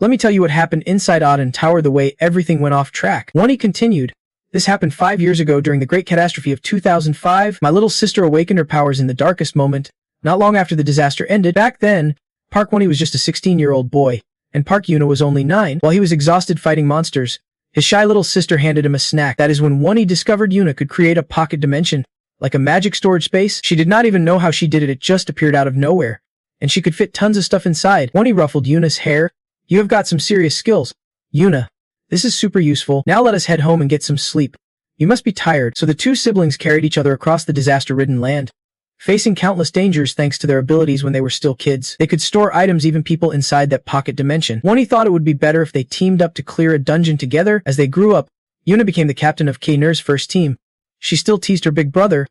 Let me tell you what happened inside Odin Tower, the way everything went off track. He continued. This happened 5 years ago during the great catastrophe of 2005. My little sister awakened her powers in the darkest moment, not long after the disaster ended. Back then, Park Won-hee was just a 16-year-old boy, and Park Yuna was only 9. While he was exhausted fighting monsters, his shy little sister handed him a snack. That is when Won-hee discovered Yuna could create a pocket dimension, like a magic storage space. She did not even know how she did it just appeared out of nowhere, and she could fit tons of stuff inside. Won-hee ruffled Yuna's hair. You have got some serious skills. Yuna, this is super useful. Now let us head home and get some sleep. You must be tired. So the two siblings carried each other across the disaster-ridden land. Facing countless dangers thanks to their abilities when they were still kids, they could store items, even people, inside that pocket dimension. Won-hee thought it would be better if they teamed up to clear a dungeon together. As they grew up, Yuna became the captain of K-Ner's first team. She still teased her big brother,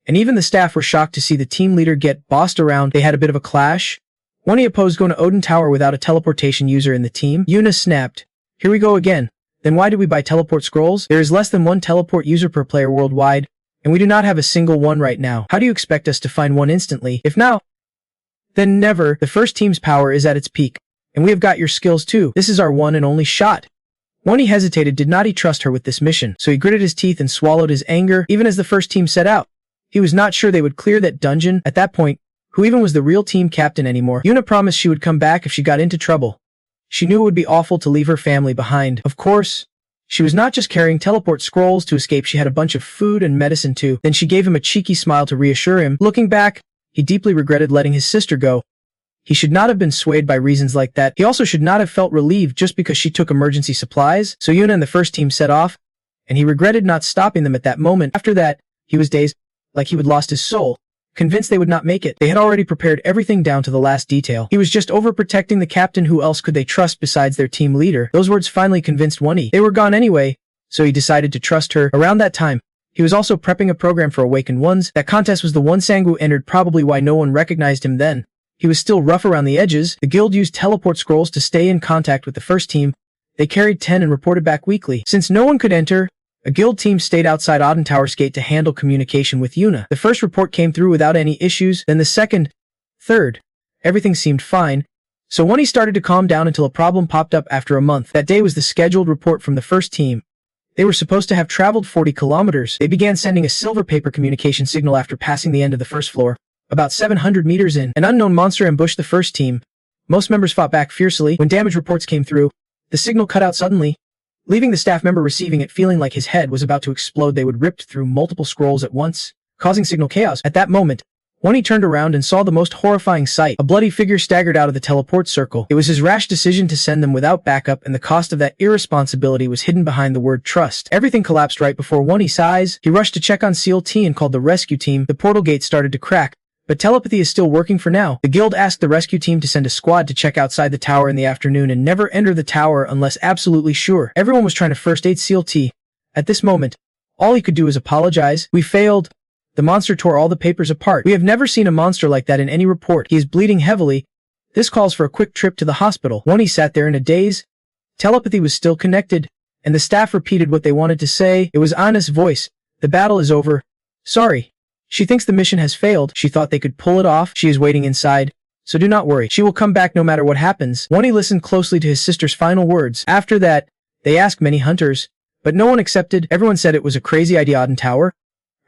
and even the staff were shocked to see the team leader get bossed around. They had a bit of a clash. Won-hee opposed going to Odin Tower without a teleportation user in the team. Yuna snapped. Here we go again. Then why did we buy teleport scrolls? There is less than one teleport user per player worldwide, and we do not have a single one right now. How do you expect us to find one instantly? If now, then never. The first team's power is at its peak, and we have got your skills too. This is our one and only shot. Won-hee hesitated. Did not he trust her with this mission? So he gritted his teeth and swallowed his anger. Even as the first team set out, he was not sure they would clear that dungeon. At that point, who even was the real team captain anymore? Yuna promised she would come back if she got into trouble. She knew it would be awful to leave her family behind. Of course, she was not just carrying teleport scrolls to escape, she had a bunch of food and medicine too. Then she gave him a cheeky smile to reassure him. Looking back, he deeply regretted letting his sister go. He should not have been swayed by reasons like that. He also should not have felt relieved just because she took emergency supplies. So Yuna and the first team set off, and he regretted not stopping them at that moment. After that, he was dazed, like he would lost his soul. Convinced they would not make it. They had already prepared everything down to the last detail. He was just overprotecting the captain. Who else could they trust besides their team leader? Those words finally convinced Won-hee. They were gone anyway, so he decided to trust her. Around that time, he was also prepping a program for Awakened Ones. That contest was the one Sangwoo entered, probably why no one recognized him then. He was still rough around the edges. The guild used teleport scrolls to stay in contact with the first team. They carried 10 and reported back weekly. Since no one could enter, a guild team stayed outside Odin Tower's gate to handle communication with Yuna. The first report came through without any issues, then the second, third. Everything seemed fine. So Won-hee started to calm down until a problem popped up after a month. That day was the scheduled report from the first team. They were supposed to have traveled 40 kilometers. They began sending a silver paper communication signal after passing the end of the first floor. About 700 meters in, an unknown monster ambushed the first team. Most members fought back fiercely. When damage reports came through, the signal cut out suddenly, leaving the staff member receiving it feeling like his head was about to explode. They would ripped through multiple scrolls at once, causing signal chaos. At that moment, Won-hee turned around and saw the most horrifying sight. A bloody figure staggered out of the teleport circle. It was his rash decision to send them without backup, and the cost of that irresponsibility was hidden behind the word trust. Everything collapsed right before Won-hee's eyes. He rushed to check on CLT and called the rescue team. The portal gate started to crack, but telepathy is still working for now. The guild asked the rescue team to send a squad to check outside the tower in the afternoon and never enter the tower unless absolutely sure. Everyone was trying to first aid CLT. At this moment, all he could do was apologize. We failed. The monster tore all the papers apart. We have never seen a monster like that in any report. He is bleeding heavily. This calls for a quick trip to the hospital. Won-hee sat there in a daze. Telepathy was still connected, and the staff repeated what they wanted to say. It was Anna's voice. The battle is over. Sorry. She thinks the mission has failed. She thought they could pull it off. She is waiting inside, so do not worry. She will come back no matter what happens. Won-hee listened closely to his sister's final words. After that, they asked many hunters, but no one accepted. Everyone said it was a crazy idea. Odin Tower?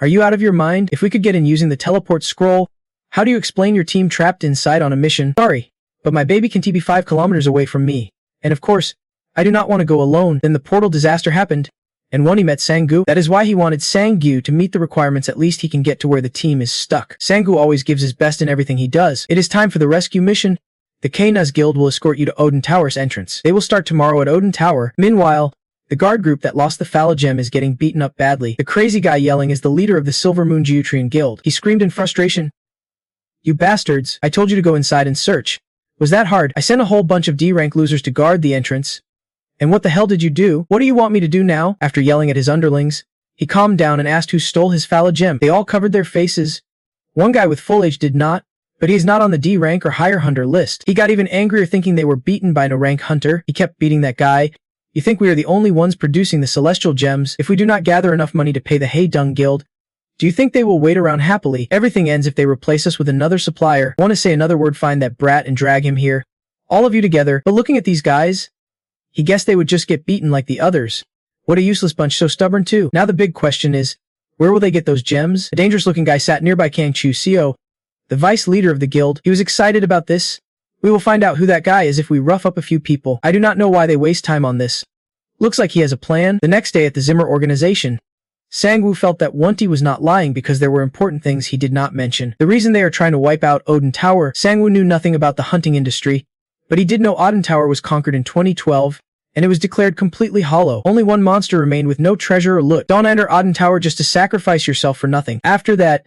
Are you out of your mind? If we could get in using the teleport scroll, how do you explain your team trapped inside on a mission? Sorry, but my baby can be 5 kilometers away from me. And of course, I do not want to go alone. Then the portal disaster happened, and Won-hee met Sangwoo. That is why he wanted Sangwoo to meet the requirements. At least he can get to where the team is stuck. Sangwoo always gives his best in everything he does. It is time for the rescue mission. The K-Nuz Guild will escort you to Odin Tower's entrance. They will start tomorrow at Odin Tower. Meanwhile, the guard group that lost the Phala Gem is getting beaten up badly. The crazy guy yelling is the leader of the Silver Moon Geotrian Guild. He screamed in frustration. You bastards, I told you to go inside and search. Was that hard? I sent a whole bunch of D-rank losers to guard the entrance. And what the hell did you do? What do you want me to do now? After yelling at his underlings, he calmed down and asked who stole his Phala Gem. They all covered their faces. One guy with full age did not, But he's not on the D rank or higher hunter list. He got even angrier thinking they were beaten by no rank hunter. He kept beating that guy. You think we are the only ones producing the celestial gems? If we do not gather enough money to pay the Heidung Guild, do you think they will wait around happily? Everything ends if they replace us with another supplier. Want to say another word, find that brat and drag him here. All of you together. But looking at these guys, he guessed they would just get beaten like the others. What a useless bunch, so stubborn too. Now the big question is, where will they get those gems? A dangerous looking guy sat nearby Kang Chu Seo, the vice leader of the guild. He was excited about this. We will find out who that guy is if we rough up a few people. I do not know why they waste time on this. Looks like he has a plan. The next day at the Zimmer organization, Sang-woo felt that Wonti was not lying because there were important things he did not mention. The reason they are trying to wipe out Odin Tower. Sang-woo knew nothing about the hunting industry, but he did know Odin Tower was conquered in 2012, and it was declared completely hollow. Only one monster remained with no treasure or loot. Don't enter Odin Tower just to sacrifice yourself for nothing. After that,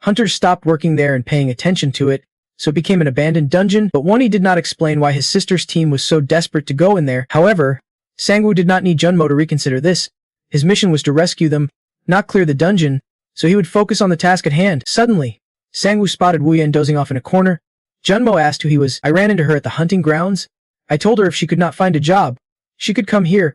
hunters stopped working there and paying attention to it, so it became an abandoned dungeon, but Wonti did not explain why his sister's team was so desperate to go in there. However, Sang-woo did not need Jun Mo to reconsider this. His mission was to rescue them, not clear the dungeon, so he would focus on the task at hand. Suddenly, Sang-woo spotted Wu Yan dozing off in a corner. Jun Mo asked who he was. I ran into her at the hunting grounds. I told her if she could not find a job, she could come here.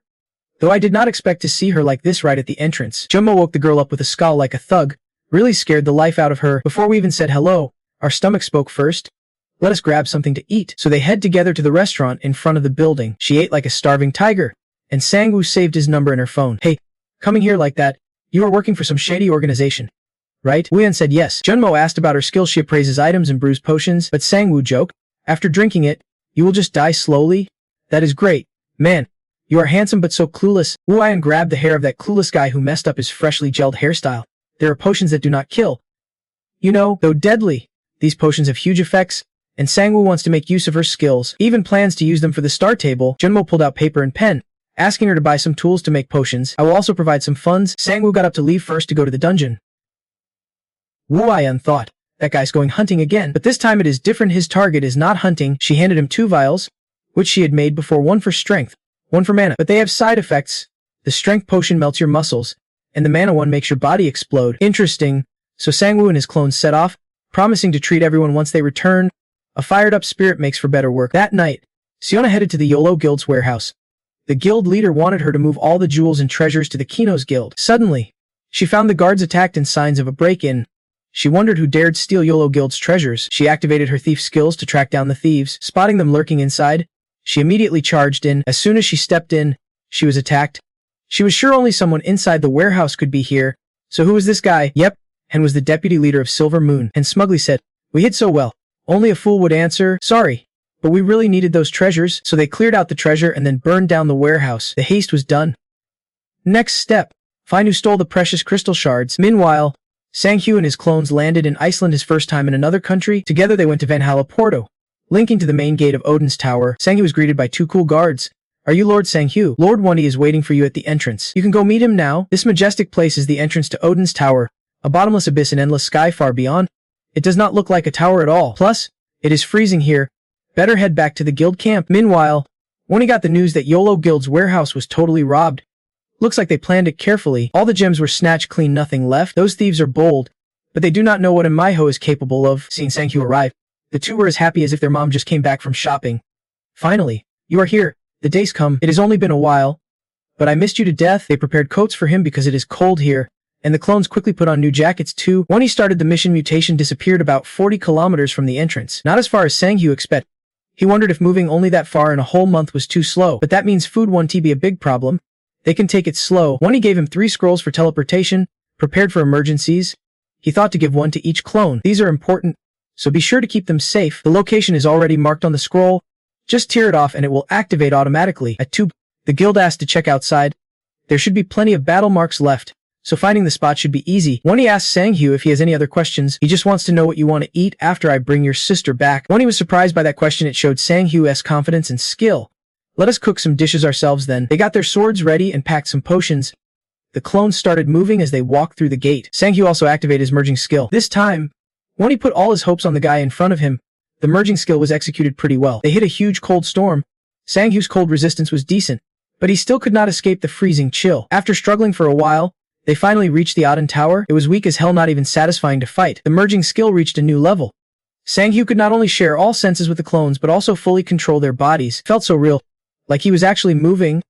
Though I did not expect to see her like this right at the entrance. Jun Mo woke the girl up with a scowl like a thug, really scared the life out of her. Before we even said hello, our stomach spoke first. Let us grab something to eat. So they head together to the restaurant in front of the building. She ate like a starving tiger, and Sang-woo saved his number in her phone. Hey, coming here like that, you are working for some shady organization, right? Wu Yan said yes. Jun Mo asked about her skills. She appraises items and brews potions, but Sang-woo joked, after drinking it, you will just die slowly? That is great. Man, you are handsome but so clueless. Wu Yan grabbed the hair of that clueless guy who messed up his freshly gelled hairstyle. There are potions that do not kill. You know, though deadly, these potions have huge effects, and Sang-woo wants to make use of her skills, even plans to use them for the star table. Jun Mo pulled out paper and pen, asking her to buy some tools to make potions. I will also provide some funds. Sang-woo got up to leave first to go to the dungeon. Wu Yan thought, that guy's going hunting again, but this time it is different. His target is not hunting. She handed him 2 vials, which she had made before, one for strength, one for mana, but they have side effects. The strength potion melts your muscles, and the mana one makes your body explode. Interesting. So Sang-woo and his clones set off, promising to treat everyone once they return. A fired-up spirit makes for better work. That night, Siona headed to the Yolo Guild's warehouse. The guild leader wanted her to move all the jewels and treasures to the Kino's guild. Suddenly, she found the guards attacked and signs of a break-in. She wondered who dared steal Yolo Guild's treasures. She activated her thief skills to track down the thieves. Spotting them lurking inside, she immediately charged in. As soon as she stepped in, she was attacked. She was sure only someone inside the warehouse could be here. So who was this guy? Yep, and was the deputy leader of Silver Moon. And smugly said, we hid so well. Only a fool would answer, sorry, but we really needed those treasures. So they cleared out the treasure and then burned down the warehouse. The haste was done. Next step, find who stole the precious crystal shards. Meanwhile, Sang-hyu and his clones landed in Iceland, his first time in another country. Together they went to Valhalla Porto, linking to the main gate of Odin's Tower. Sang-hyu was greeted by 2 cool guards. Are you Lord Sang-hyu? Lord Wonti is waiting for you at the entrance. You can go meet him now. This majestic place is the entrance to Odin's Tower, a bottomless abyss and endless sky far beyond. It does not look like a tower at all. Plus, it is freezing here. Better head back to the guild camp. Meanwhile, Wonti got the news that Yolo Guild's warehouse was totally robbed. Looks like they planned it carefully. All the gems were snatched clean, nothing left. Those thieves are bold, but they do not know what a Maiho is capable of. Seeing Sang-hyu arrive, the 2 were as happy as if their mom just came back from shopping. Finally, you are here. The day's come. It has only been a while, but I missed you to death. They prepared coats for him because it is cold here, and the clones quickly put on new jackets too. When he started the mission, mutation disappeared about 40 kilometers from the entrance. Not as far as Sang-hyu expected. He wondered if moving only that far in a whole month was too slow, but that means food won't be a big problem. They can take it slow. Wonti gave him 3 scrolls for teleportation, prepared for emergencies. He thought to give 1 to each clone. These are important, so be sure to keep them safe. The location is already marked on the scroll. Just tear it off and it will activate automatically. At 2, the guild asked to check outside. There should be plenty of battle marks left, so finding the spot should be easy. Wonti asked Sang-hyu if he has any other questions. He just wants to know what you want to eat after I bring your sister back. Wonti was surprised by that question. It showed Sang-hyu's confidence and skill. Let us cook some dishes ourselves then. They got their swords ready and packed some potions. The clones started moving as they walked through the gate. Sang-hyu also activated his merging skill. This time, Wonti put all his hopes on the guy in front of him. The merging skill was executed pretty well. They hit a huge cold storm. Sang-hyu's cold resistance was decent, but he still could not escape the freezing chill. After struggling for a while, they finally reached the Odin Tower. It was weak as hell, not even satisfying to fight. The merging skill reached a new level. Sang-hyu could not only share all senses with the clones but also fully control their bodies. It felt so real, like he was actually moving.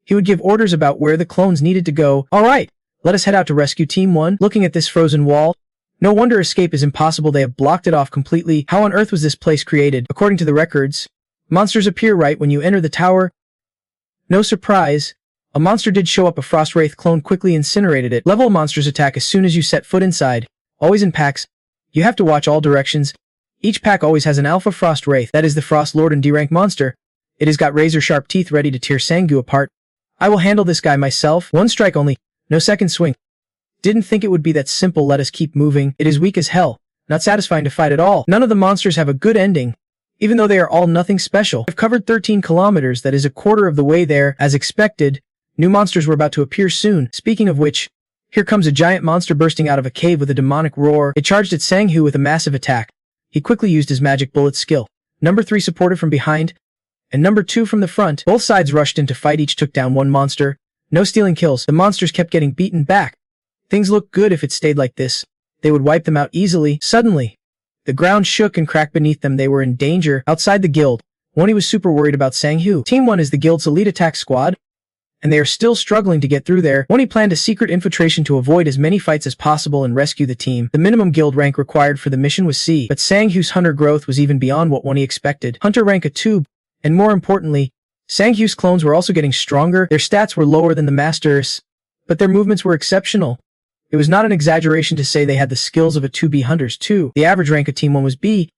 He would give orders about where the clones needed to go. Alright, let us head out to rescue Team 1. Looking at this frozen wall, no wonder escape is impossible. They have blocked it off completely. How on earth was this place created? According to the records, monsters appear right when you enter the tower. No surprise, a monster did show up. A frost wraith clone quickly incinerated it. Level monsters attack as soon as you set foot inside, always in packs. You have to watch all directions. Each pack always has an alpha frost wraith, that is the frost lord and D-rank monster. It has got razor sharp teeth ready to tear Sang-hyu apart. I will handle this guy myself. One strike only, no second swing. Didn't think it would be that simple. Let us keep moving. It is weak as hell, not satisfying to fight at all. None of the monsters have a good ending, even though they are all nothing special. I've covered 13 kilometers, that is a quarter of the way there. As expected, new monsters were about to appear soon. Speaking of which, here comes a giant monster bursting out of a cave with a demonic roar. It charged at Sang-hyu with a massive attack. He quickly used his magic bullet skill. Number 3 supported from behind, and number 2 from the front. Both sides rushed in to fight. Each took down one monster. No stealing kills. The monsters kept getting beaten back. Things looked good. If it stayed like this, they would wipe them out easily. Suddenly, the ground shook and cracked beneath them. They were in danger. Outside the guild, Wonnie was super worried about Sang-hyu. Team 1 is the guild's elite attack squad, and they are still struggling to get through there. Wonnie planned a secret infiltration to avoid as many fights as possible and rescue the team. The minimum guild rank required for the mission was C, but Sang-hyu's hunter growth was even beyond what Wonnie expected. Hunter rank a tube, and more importantly, Sang-hyu's clones were also getting stronger. Their stats were lower than the masters, but their movements were exceptional. It was not an exaggeration to say they had the skills of a 2B hunters too. The average rank of Team 1 was B.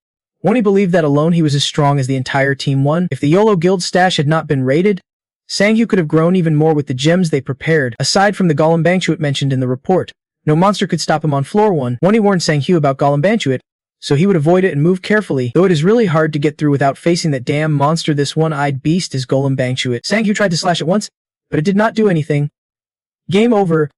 Wonnie believed that alone he was as strong as the entire Team 1. If the YOLO guild stash had not been raided, Sang-hyu could have grown even more with the gems they prepared. Aside from the Golem Bangchuet mentioned in the report, no monster could stop him on floor 1. Wonnie warned Sang-hyu about Golem Bangchuet, so he would avoid it and move carefully, though it is really hard to get through without facing that damn monster. This one-eyed beast is Golem Bangchuet. Sang-hyu tried to slash it once, but it did not do anything. Game over.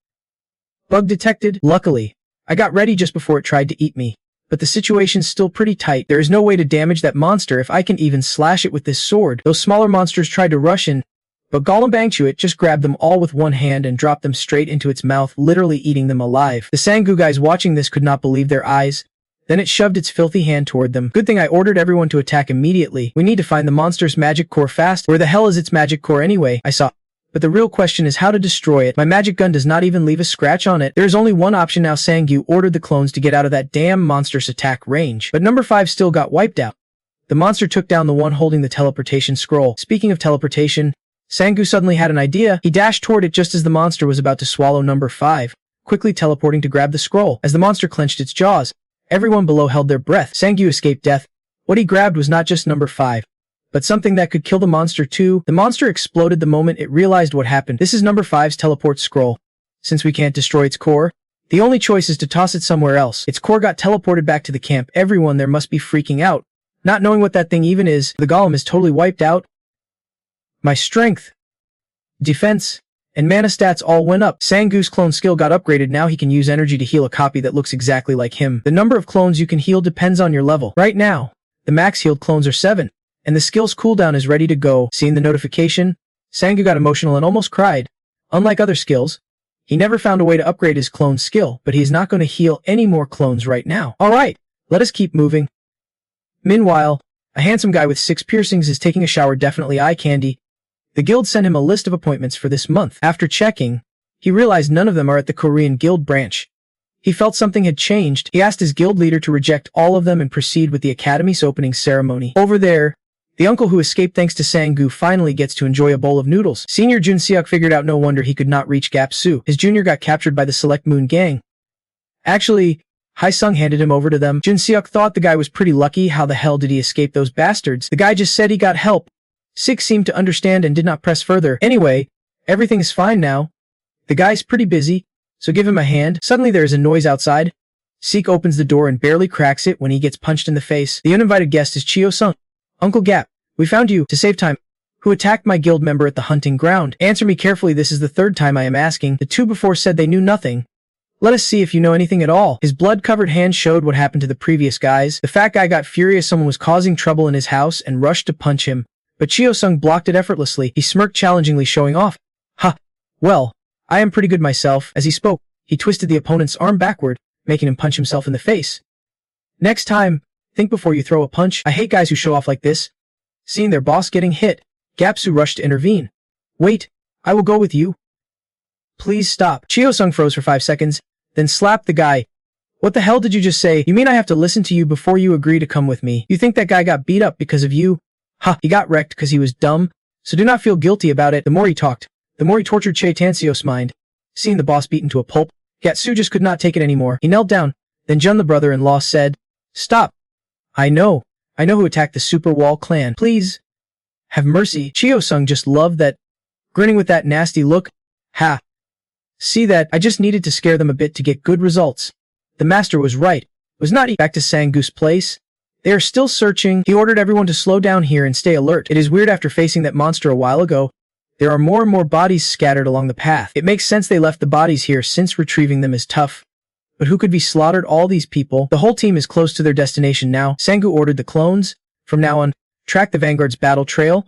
Bug detected. Luckily, I got ready just before it tried to eat me, but the situation's still pretty tight. There is no way to damage that monster if I can even slash it with this sword. Those smaller monsters tried to rush in, but Golem Bangchuet just grabbed them all with one hand and dropped them straight into its mouth, literally eating them alive. The Sang-hyu guys watching this could not believe their eyes. Then it shoved its filthy hand toward them. Good thing I ordered everyone to attack immediately. We need to find the monster's magic core fast. Where the hell is its magic core anyway? I saw. But the real question is how to destroy it. My magic gun does not even leave a scratch on it. There is only one option now. Sang-hyu ordered the clones to get out of that damn monster's attack range. But number 5 still got wiped out. The monster took down the one holding the teleportation scroll. Speaking of teleportation, Sang-hyu suddenly had an idea. He dashed toward it just as the monster was about to swallow number 5, quickly teleporting to grab the scroll. As the monster clenched its jaws, everyone below held their breath. Sang-hyu escaped death. What he grabbed was not just number 5, but something that could kill the monster too. The monster exploded the moment it realized what happened. This is number 5's teleport scroll. Since we can't destroy its core, the only choice is to toss it somewhere else. Its core got teleported back to the camp. Everyone there must be freaking out, not knowing what that thing even is. The golem is totally wiped out. My strength, defense, and mana stats all went up. Sang-hyu's clone skill got upgraded. Now he can use energy to heal a copy that looks exactly like him. The number of clones you can heal depends on your level. Right now, the max healed clones are 7, and the skill's cooldown is ready to go. Seeing the notification, Sang-hyu got emotional and almost cried. Unlike other skills, he never found a way to upgrade his clone skill, but he is not going to heal any more clones right now. Alright, let us keep moving. Meanwhile, a handsome guy with 6 piercings is taking a shower. Definitely eye candy. The guild sent him a list of appointments for this month. After checking, he realized none of them are at the Korean guild branch. He felt something had changed. He asked his guild leader to reject all of them and proceed with the academy's opening ceremony. Over there, the uncle who escaped thanks to Sang-hyu finally gets to enjoy a bowl of noodles. Senior Jun Seok figured out no wonder he could not reach Gap-su. His junior got captured by the Select Moon gang. Actually, Hai-sung handed him over to them. Jun Seok thought the guy was pretty lucky. How the hell did he escape those bastards? The guy just said he got help. Sik seemed to understand and did not press further. Anyway, everything is fine now. The guy's pretty busy, so give him a hand. Suddenly there is a noise outside. Sik opens the door and barely cracks it when he gets punched in the face. The uninvited guest is Chio-sung. Uncle Gap, we found you. To save time. Who attacked my guild member at the hunting ground? Answer me carefully. This is the 3rd time I am asking. The 2 before said they knew nothing. Let us see if you know anything at all. His blood-covered hand showed what happened to the previous guys. The fat guy got furious someone was causing trouble in his house and rushed to punch him. But Chio-sung blocked it effortlessly. He smirked challengingly, showing off. Ha! Well, I am pretty good myself. As he spoke, he twisted the opponent's arm backward, making him punch himself in the face. Next time, Think before you throw a punch. I hate guys who show off like this. Seeing their boss getting hit, Gapsu rushed to intervene. Wait, I will go with you. Please stop. Chio-sung froze for 5 seconds, then slapped the guy. What the hell did you just say? You mean I have to listen to you before you agree to come with me? You think that guy got beat up because of you? Ha, he got wrecked because he was dumb, so do not feel guilty about it. The more he talked, the more he tortured Che Tanseo's mind. Seeing the boss beaten to a pulp, Gatsu just could not take it anymore. He knelt down, then Jun the brother-in-law said, Stop. I know who attacked the Super Wall clan. Please. Have mercy. Chio-sung just loved that, grinning with that nasty look. Ha. See that, I just needed to scare them a bit to get good results. The master was right. Was not back to Sang-goo's place. They are still searching. He ordered everyone to slow down here and stay alert. It is weird after facing that monster a while ago. There are more and more bodies scattered along the path. It makes sense they left the bodies here since retrieving them is tough. But who could be slaughtered? All these people. The whole team is close to their destination now. Sang-gu ordered the clones, from now on, track the Vanguard's battle trail.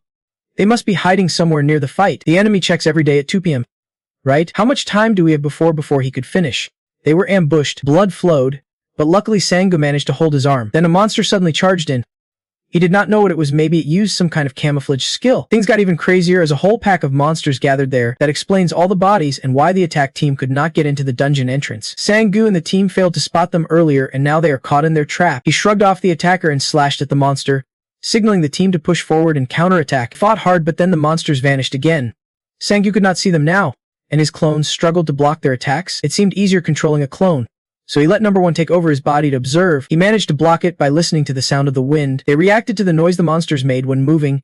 They must be hiding somewhere near the fight. The enemy checks every day at 2 p.m. Right? How much time do we have before he could finish? They were ambushed. Blood flowed, but luckily Sang-gu managed to hold his arm. Then a monster suddenly charged in. He did not know what it was. Maybe it used some kind of camouflage skill. Things got even crazier as a whole pack of monsters gathered there. That explains all the bodies and why the attack team could not get into the dungeon entrance. Sang-gu and the team failed to spot them earlier and now they are caught in their trap. He shrugged off the attacker and slashed at the monster, signaling the team to push forward and counterattack. Fought hard, but then the monsters vanished again. Sang-gu could not see them now, and his clones struggled to block their attacks. It seemed easier controlling a clone. So he let number 1 take over his body to observe. He managed to block it by listening to the sound of the wind. They reacted to the noise the monsters made when moving.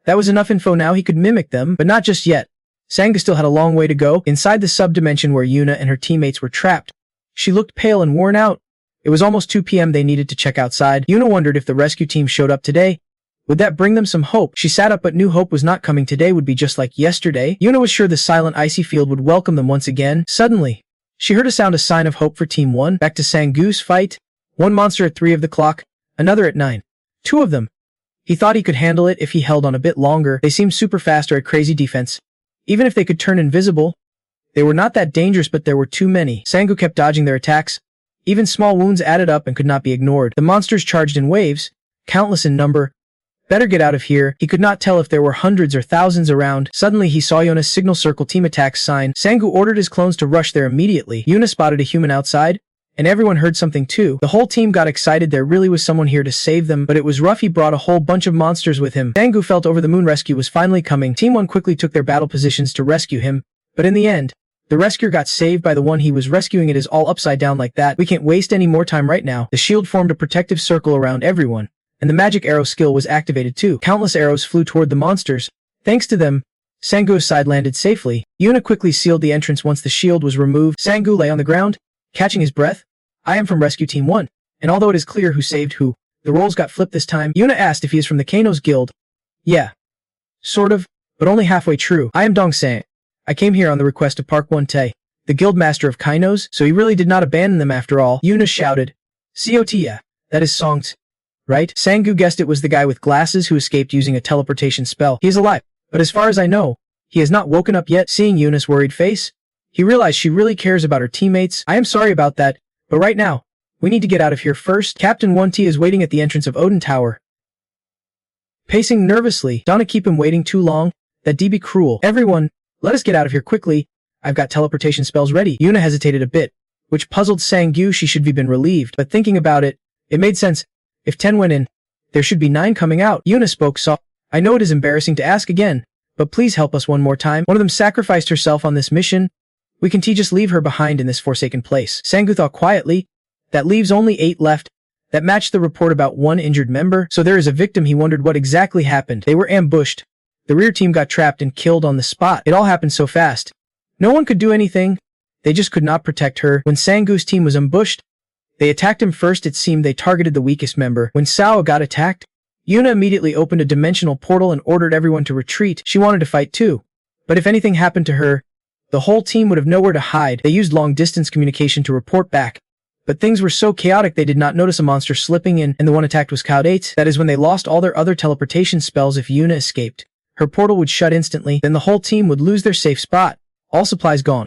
That was enough info. Now he could mimic them, but not just yet. Sang-gu still had a long way to go. Inside the sub-dimension where Yuna and her teammates were trapped, she looked pale and worn out. It was almost 2 p.m. They needed to check outside. Yuna wondered if the rescue team showed up today. Would that bring them some hope? She sat up but knew hope was not coming. Today would be just like yesterday. Yuna was sure the silent icy field would welcome them once again. Suddenly, she heard a sound, a sign of hope for Team 1. Back to Sang-gu's fight. One monster at 3 of the clock, another at 9. 2 of them. He thought he could handle it if he held on a bit longer. They seemed super fast or had crazy defense. Even if they could turn invisible, they were not that dangerous, but there were too many. Sang-gu kept dodging their attacks. Even small wounds added up and could not be ignored. The monsters charged in waves, countless in number. Better get out of here. He could not tell if there were hundreds or thousands around. Suddenly he saw Yuna's signal circle team attacks sign. Sang-gu ordered his clones to rush there immediately. Yuna spotted a human outside, and everyone heard something too. The whole team got excited. There really was someone here to save them, but it was rough. He brought a whole bunch of monsters with him. Sang-gu felt over the moon. Rescue was finally coming. Team 1 quickly took their battle positions to rescue him, but in the end, the rescuer got saved by the one he was rescuing. It is all upside down like that. We can't waste any more time right now. The shield formed a protective circle around everyone, and the magic arrow skill was activated too. Countless arrows flew toward the monsters. Thanks to them, Sang-gu's side landed safely. Yuna quickly sealed the entrance once the shield was removed. Sang-gu lay on the ground, catching his breath. I am from Rescue Team 1, and although it is clear who saved who, the roles got flipped this time. Yuna asked if he is from the Kano's Guild. Yeah. Sort of, but only halfway true. I am Dong-san. I came here on the request of Park Won-tae, the guild master of Kainos, so he really did not abandon them after all. Yuna shouted. COT, yeah, that is Song's. Right? Sang-gu guessed it was the guy with glasses who escaped using a teleportation spell. He is alive, but as far as I know, he has not woken up yet. Seeing Yuna's worried face, he realized she really cares about her teammates. I am sorry about that, but right now, we need to get out of here first. Captain 1T is waiting at the entrance of Odin Tower. Pacing nervously, Donna, keep him waiting too long. That'd be cruel. Everyone, let us get out of here quickly. I've got teleportation spells ready. Yuna hesitated a bit, which puzzled Sang-gu. She should have been relieved, but thinking about it, it made sense. If 10 went in, there should be 9 coming out. Yuna spoke soft. I know it is embarrassing to ask again, but please help us one more time. One of them sacrificed herself on this mission. We can just leave her behind in this forsaken place. Sang-gu thought quietly. That leaves only 8 left. That matched the report about 1 injured member. So there is a victim. He wondered what exactly happened. They were ambushed. The rear team got trapped and killed on the spot. It all happened so fast. No one could do anything. They just could not protect her. When Sang-gu's team was ambushed, they attacked him first. It seemed they targeted the weakest member. When Sao got attacked, Yuna immediately opened a dimensional portal and ordered everyone to retreat. She wanted to fight too, but if anything happened to her, the whole team would have nowhere to hide. They used long-distance communication to report back, but things were so chaotic they did not notice a monster slipping in, and the one attacked was Cloud8. That is when they lost all their other teleportation spells. If Yuna escaped, her portal would shut instantly. Then the whole team would lose their safe spot. All supplies gone,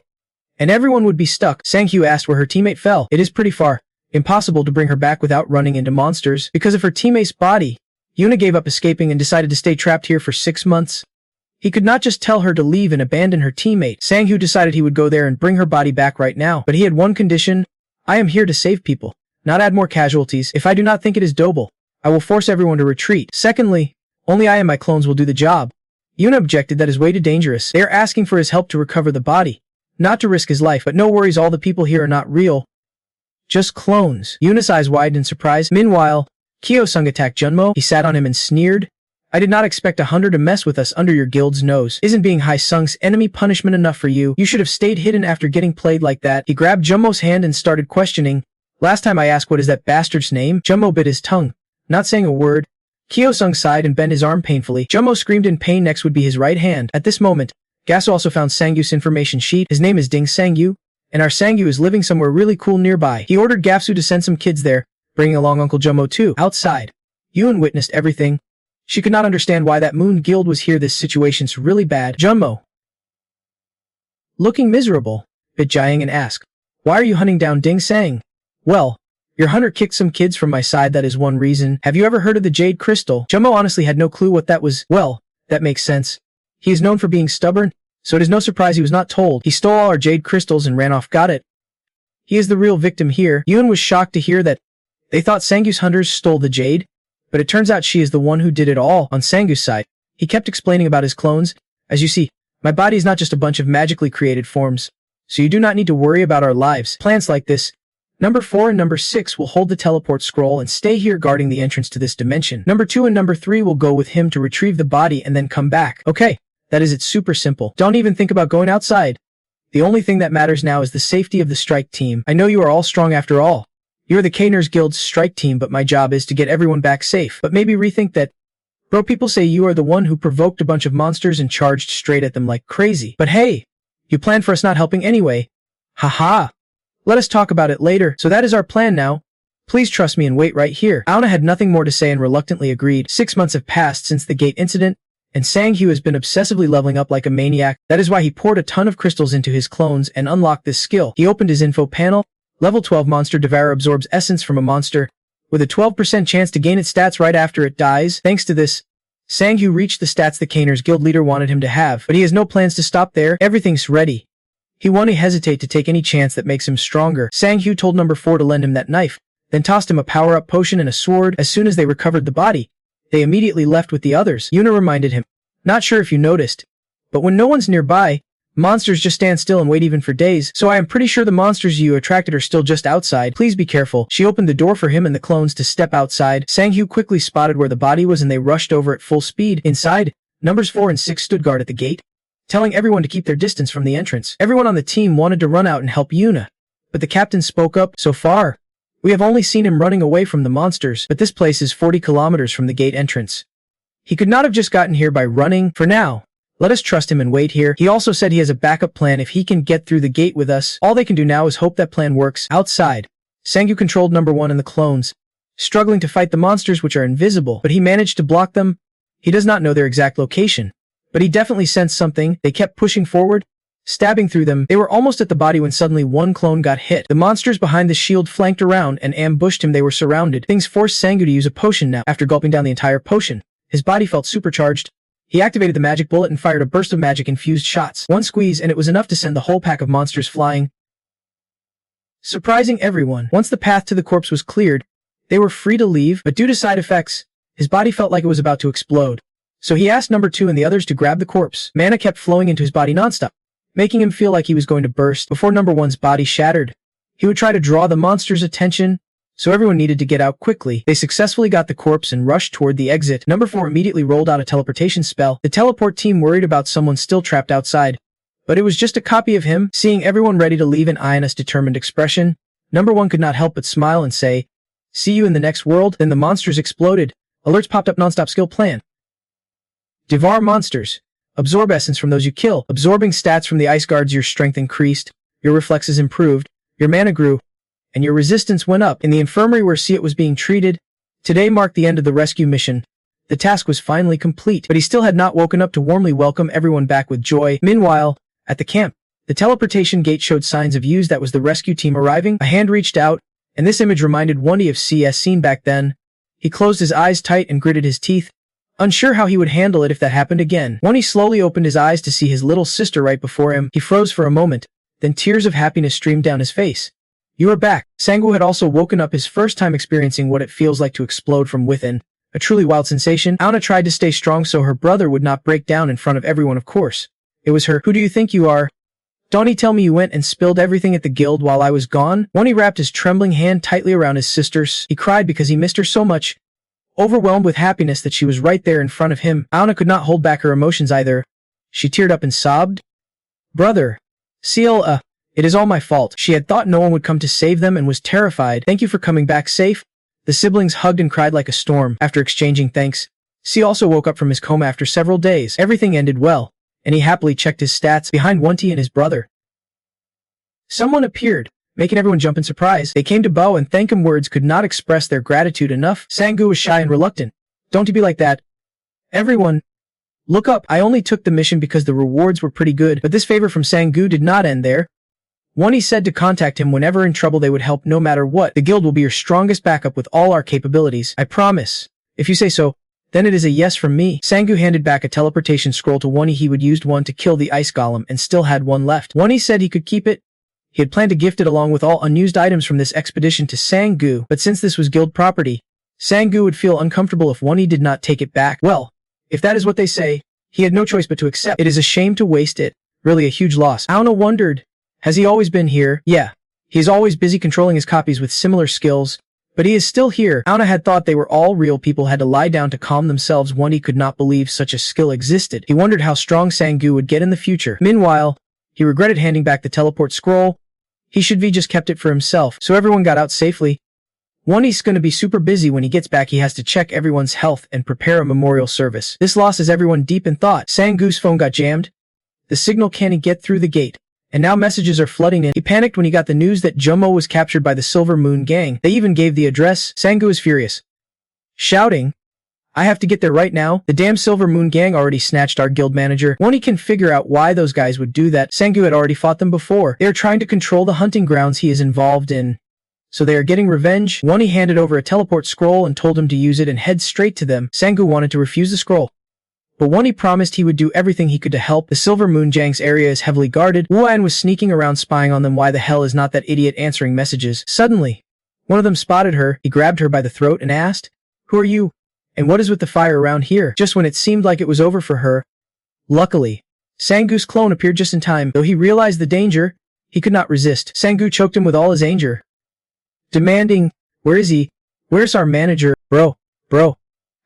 and everyone would be stuck. Sang-gu asked where her teammate fell. It is pretty far. Impossible to bring her back without running into monsters. Because of her teammate's body, Yuna gave up escaping and decided to stay trapped here for 6 months. He could not just tell her to leave and abandon her teammate. Sangyu decided he would go there and bring her body back right now. But he had one condition: I am here to save people, not add more casualties. If I do not think it is doable, I will force everyone to retreat. Secondly, only I and my clones will do the job. Yuna objected that is way too dangerous. They are asking for his help to recover the body, not to risk his life. But no worries, all the people here are not real, just clones. Yuna's eyes widened in surprise. Meanwhile, Kyo-sung attacked Jun Mo. He sat on him and sneered. I did not expect 100 to mess with us under your guild's nose. Isn't being Hai-sung's enemy punishment enough for you? You should have stayed hidden after getting played like that. He grabbed Jun Mo's hand and started questioning. Last time I asked what is that bastard's name? Jun Mo bit his tongue, not saying a word. Kyo-sung sighed and bent his arm painfully. Jun Mo screamed in pain. Next would be his right hand. At this moment, Gasu also found Sangyu's information sheet. His name is Ding Sangyu, and our Sangyu is living somewhere really cool nearby. He ordered Gasu to send some kids there, bringing along Uncle Jun Mo too. Outside, Yun witnessed everything. She could not understand why that Moon Guild was here. This situation's really bad. Jun Mo, looking miserable, bit Jiang and asked, why are you hunting down Ding Sang? Well, your hunter kicked some kids from my side, that is one reason. Have you ever heard of the Jade Crystal? Jun Mo honestly had no clue what that was. Well, that makes sense. He is known for being stubborn, so it is no surprise he was not told. He stole all our jade crystals and ran off. Got it. He is the real victim here. Yun was shocked to hear that. They thought Sangyu's hunters stole the jade, but it turns out she is the one who did it all. On Sangyu's side, he kept explaining about his clones. As you see, my body is not just a bunch of magically created forms, so you do not need to worry about our lives. Plans like this. Number 4 and number 6 will hold the teleport scroll and stay here guarding the entrance to this dimension. Number 2 and number 3 will go with him to retrieve the body and then come back. Okay, that is it. Super simple. Don't even think about going outside. The only thing that matters now is the safety of the strike team. I know you are all strong after all. You're the Kaners Guild's strike team, but my job is to get everyone back safe. But maybe rethink that. Bro, people say you are the one who provoked a bunch of monsters and charged straight at them like crazy. But hey, you planned for us not helping anyway. Haha. Let us talk about it later. So that is our plan now. Please trust me and wait right here. Aona had nothing more to say and reluctantly agreed. 6 months have passed since the gate incident, and Sangyu has been obsessively leveling up like a maniac. That is why he poured a ton of crystals into his clones and unlocked this skill. He opened his info panel. Level 12 monster Devourer absorbs essence from a monster, with a 12% chance to gain its stats right after it dies. Thanks to this, Sangyu reached the stats the Kaners Guild leader wanted him to have, but he has no plans to stop there. Everything's ready. He won't hesitate to take any chance that makes him stronger. Sangyu told number 4 to lend him that knife, then tossed him a power-up potion and a sword. As soon as they recovered the body, they immediately left with the others. Yuna reminded him, not sure if you noticed, but when no one's nearby, monsters just stand still and wait even for days. So I am pretty sure the monsters you attracted are still just outside. Please be careful. She opened the door for him and the clones to step outside. Sangyu quickly spotted where the body was and they rushed over at full speed. Inside, numbers 4 and 6 stood guard at the gate, telling everyone to keep their distance from the entrance. Everyone on the team wanted to run out and help Yuna, but the captain spoke up. So far, we have only seen him running away from the monsters, but this place is 40 kilometers from the gate entrance. He could not have just gotten here by running. For now, let us trust him and wait here. He also said he has a backup plan if he can get through the gate with us. All they can do now is hope that plan works. Outside, Sangyu controlled number 1 and the clones, struggling to fight the monsters which are invisible, but he managed to block them. He does not know their exact location, but he definitely sensed something. They kept pushing forward, stabbing through them. They were almost at the body when suddenly one clone got hit. The monsters behind the shield flanked around and ambushed him. They were surrounded. Things forced Sangyu to use a potion now. After gulping down the entire potion, his body felt supercharged. He activated the magic bullet and fired a burst of magic-infused shots. One squeeze and it was enough to send the whole pack of monsters flying, surprising everyone. Once the path to the corpse was cleared, they were free to leave, but due to side effects, his body felt like it was about to explode. So he asked number 2 and the others to grab the corpse. Mana kept flowing into his body nonstop, making him feel like he was going to burst. Before number 1's body shattered, he would try to draw the monster's attention, so everyone needed to get out quickly. They successfully got the corpse and rushed toward the exit. Number 4 immediately rolled out a teleportation spell. The teleport team worried about someone still trapped outside, but it was just a copy of him. Seeing everyone ready to leave and Iona's determined expression, number 1 could not help but smile and say, "See you in the next world." Then the monsters exploded. Alerts popped up. Non-stop skill plan. Devour monsters. Absorb essence from those you kill. Absorbing stats from the ice guards, your strength increased, your reflexes improved, your mana grew, and your resistance went up. In the infirmary where Siet was being treated, today marked the end of the rescue mission. The task was finally complete, but he still had not woken up to warmly welcome everyone back with joy. Meanwhile, at the camp, the teleportation gate showed signs of use. That was the rescue team arriving. A hand reached out, and this image reminded Wondy of CS scene back then. He closed his eyes tight and gritted his teeth, unsure how he would handle it if that happened again. Wondy slowly opened his eyes to see his little sister right before him. He froze for a moment, then tears of happiness streamed down his face. You are back. Sang-woo had also woken up, his first time experiencing what it feels like to explode from within. A truly wild sensation. Aona tried to stay strong so her brother would not break down in front of everyone, of course. It was her. Who do you think you are? Don't he tell me you went and spilled everything at the guild while I was gone? Wondy wrapped his trembling hand tightly around his sister's. He cried because he missed her so much, overwhelmed with happiness that she was right there in front of him. Aona could not hold back her emotions either. She teared up and sobbed. Brother. Seal, it is all my fault. She had thought no one would come to save them and was terrified. Thank you for coming back safe. The siblings hugged and cried like a storm. After exchanging thanks, C also woke up from his coma after several days. Everything ended well, and he happily checked his stats behind Wonty and his brother. Someone appeared, making everyone jump in surprise. They came to bow and thank him. Words could not express their gratitude enough. Sang-woo was shy and reluctant. Don't you be like that. Everyone, look up. I only took the mission because the rewards were pretty good, but this favor from Sang-woo did not end there. Wonty said to contact him whenever in trouble. They would help no matter what. The guild will be your strongest backup with all our capabilities. I promise. If you say so, then it is a yes from me. Sang-woo handed back a teleportation scroll to Wonty. He would used one to kill the ice golem and still had one left. Wonty said he could keep it. He had planned to gift it along with all unused items from this expedition to Sang-woo, but since this was guild property, Sang-woo would feel uncomfortable if Wonty did not take it back. Well, if that is what they say, he had no choice but to accept. It is a shame to waste it. Really a huge loss. Aona wondered, has he always been here? Yeah. He is always busy controlling his copies with similar skills, but he is still here. Aona had thought they were all real people, had to lie down to calm themselves. Wonty could not believe such a skill existed. He wondered how strong Sang-woo would get in the future. Meanwhile, he regretted handing back the teleport scroll. He should have just kept it for himself, so everyone got out safely. Wonty's gonna be super busy when he gets back. He has to check everyone's health and prepare a memorial service. This loss has everyone deep in thought. Sang-woo's phone got jammed. The signal can't get through the gate, and now messages are flooding in. He panicked when he got the news that Jun Mo was captured by the Silver Moon gang. They even gave the address. Sang-woo is furious, shouting, I have to get there right now. The damn Silver Moon gang already snatched our guild manager. Wonty can figure out why those guys would do that. Sang-woo had already fought them before. They are trying to control the hunting grounds he is involved in, so they are getting revenge. Wonty handed over a teleport scroll and told him to use it and head straight to them. Sang-woo wanted to refuse the scroll, but Wonty promised he would do everything he could to help. The Silver Moon gang's area is heavily guarded. Wu-an was sneaking around spying on them. Why the hell is not that idiot answering messages? Suddenly, one of them spotted her. He grabbed her by the throat and asked, who are you? And what is with the fire around here? Just when it seemed like it was over for her. Luckily, Sang-woo's clone appeared just in time. Though he realized the danger, he could not resist. Sang-woo choked him with all his anger, demanding, where is he? Where's our manager? Bro,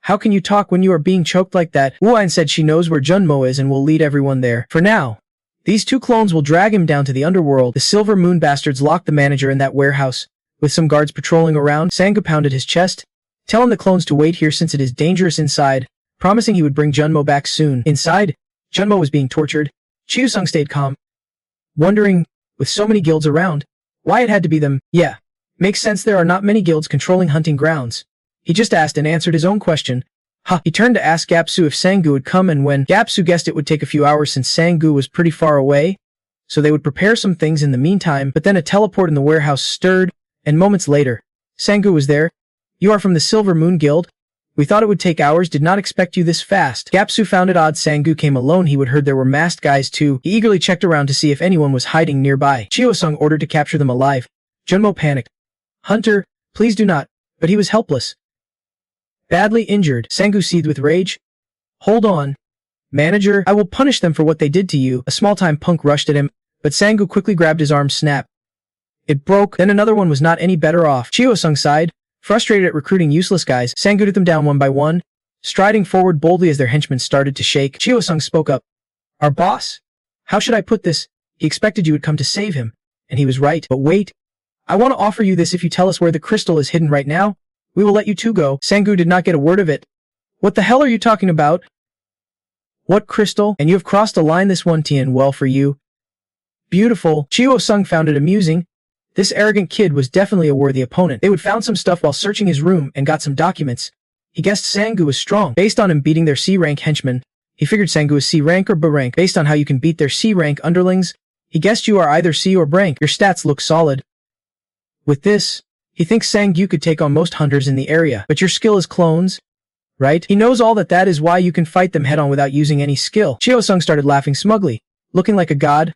how can you talk when you are being choked like that? Wu-an said she knows where Jun Mo is and will lead everyone there. For now, these two clones will drag him down to the underworld. The Silver Moon bastards locked the manager in that warehouse, with some guards patrolling around. Sang-woo pounded his chest, telling the clones to wait here since it is dangerous inside, promising he would bring Jun Mo back soon. Inside, Jun Mo was being tortured. Chiu-sung stayed calm, wondering, with so many guilds around, why it had to be them. Yeah, makes sense, there are not many guilds controlling hunting grounds. He just asked and answered his own question. He turned to ask Gapsu if Sang-woo would come, and when Gapsu guessed it would take a few hours since Sang-woo was pretty far away, so they would prepare some things in the meantime. But then a teleport in the warehouse stirred, and moments later, Sang-woo was there. You are from the Silver Moon Guild? We thought it would take hours, did not expect you this fast. Gapsu found it odd Sang-woo came alone. He would heard there were masked guys too. He eagerly checked around to see if anyone was hiding nearby. Chio-sung ordered to capture them alive. Jun Mo panicked. Hunter, please do not. But he was helpless, badly injured. Sang-woo seethed with rage. Hold on, manager, I will punish them for what they did to you. A small-time punk rushed at him, but Sang-woo quickly grabbed his arm. Snap. It broke. Then another one was not any better off. Chio-sung sighed, frustrated at recruiting useless guys. Sang-woo took them down one by one, striding forward boldly as their henchmen started to shake. Chio-sung spoke up. Our boss? How should I put this? He expected you would come to save him, and he was right. But wait, I want to offer you this. If you tell us where the crystal is hidden right now, we will let you two go. Sang-woo did not get a word of it. What the hell are you talking about? What crystal? And you have crossed a line. This one Tien, well for you. Beautiful. Chio-sung found it amusing. This arrogant kid was definitely a worthy opponent. They would found some stuff while searching his room and got some documents. He guessed Sang-woo was strong. Based on him beating their C-rank henchmen, he figured Sang-woo is C-rank or B-rank. Based on how you can beat their C-rank underlings, he guessed you are either C or B-rank. Your stats look solid. With this, He thinks Sang-yu could take on most hunters in the area, but your skill is clones, right? He knows all that is why you can fight them head-on without using any skill. Chio-sung started laughing smugly, looking like a god.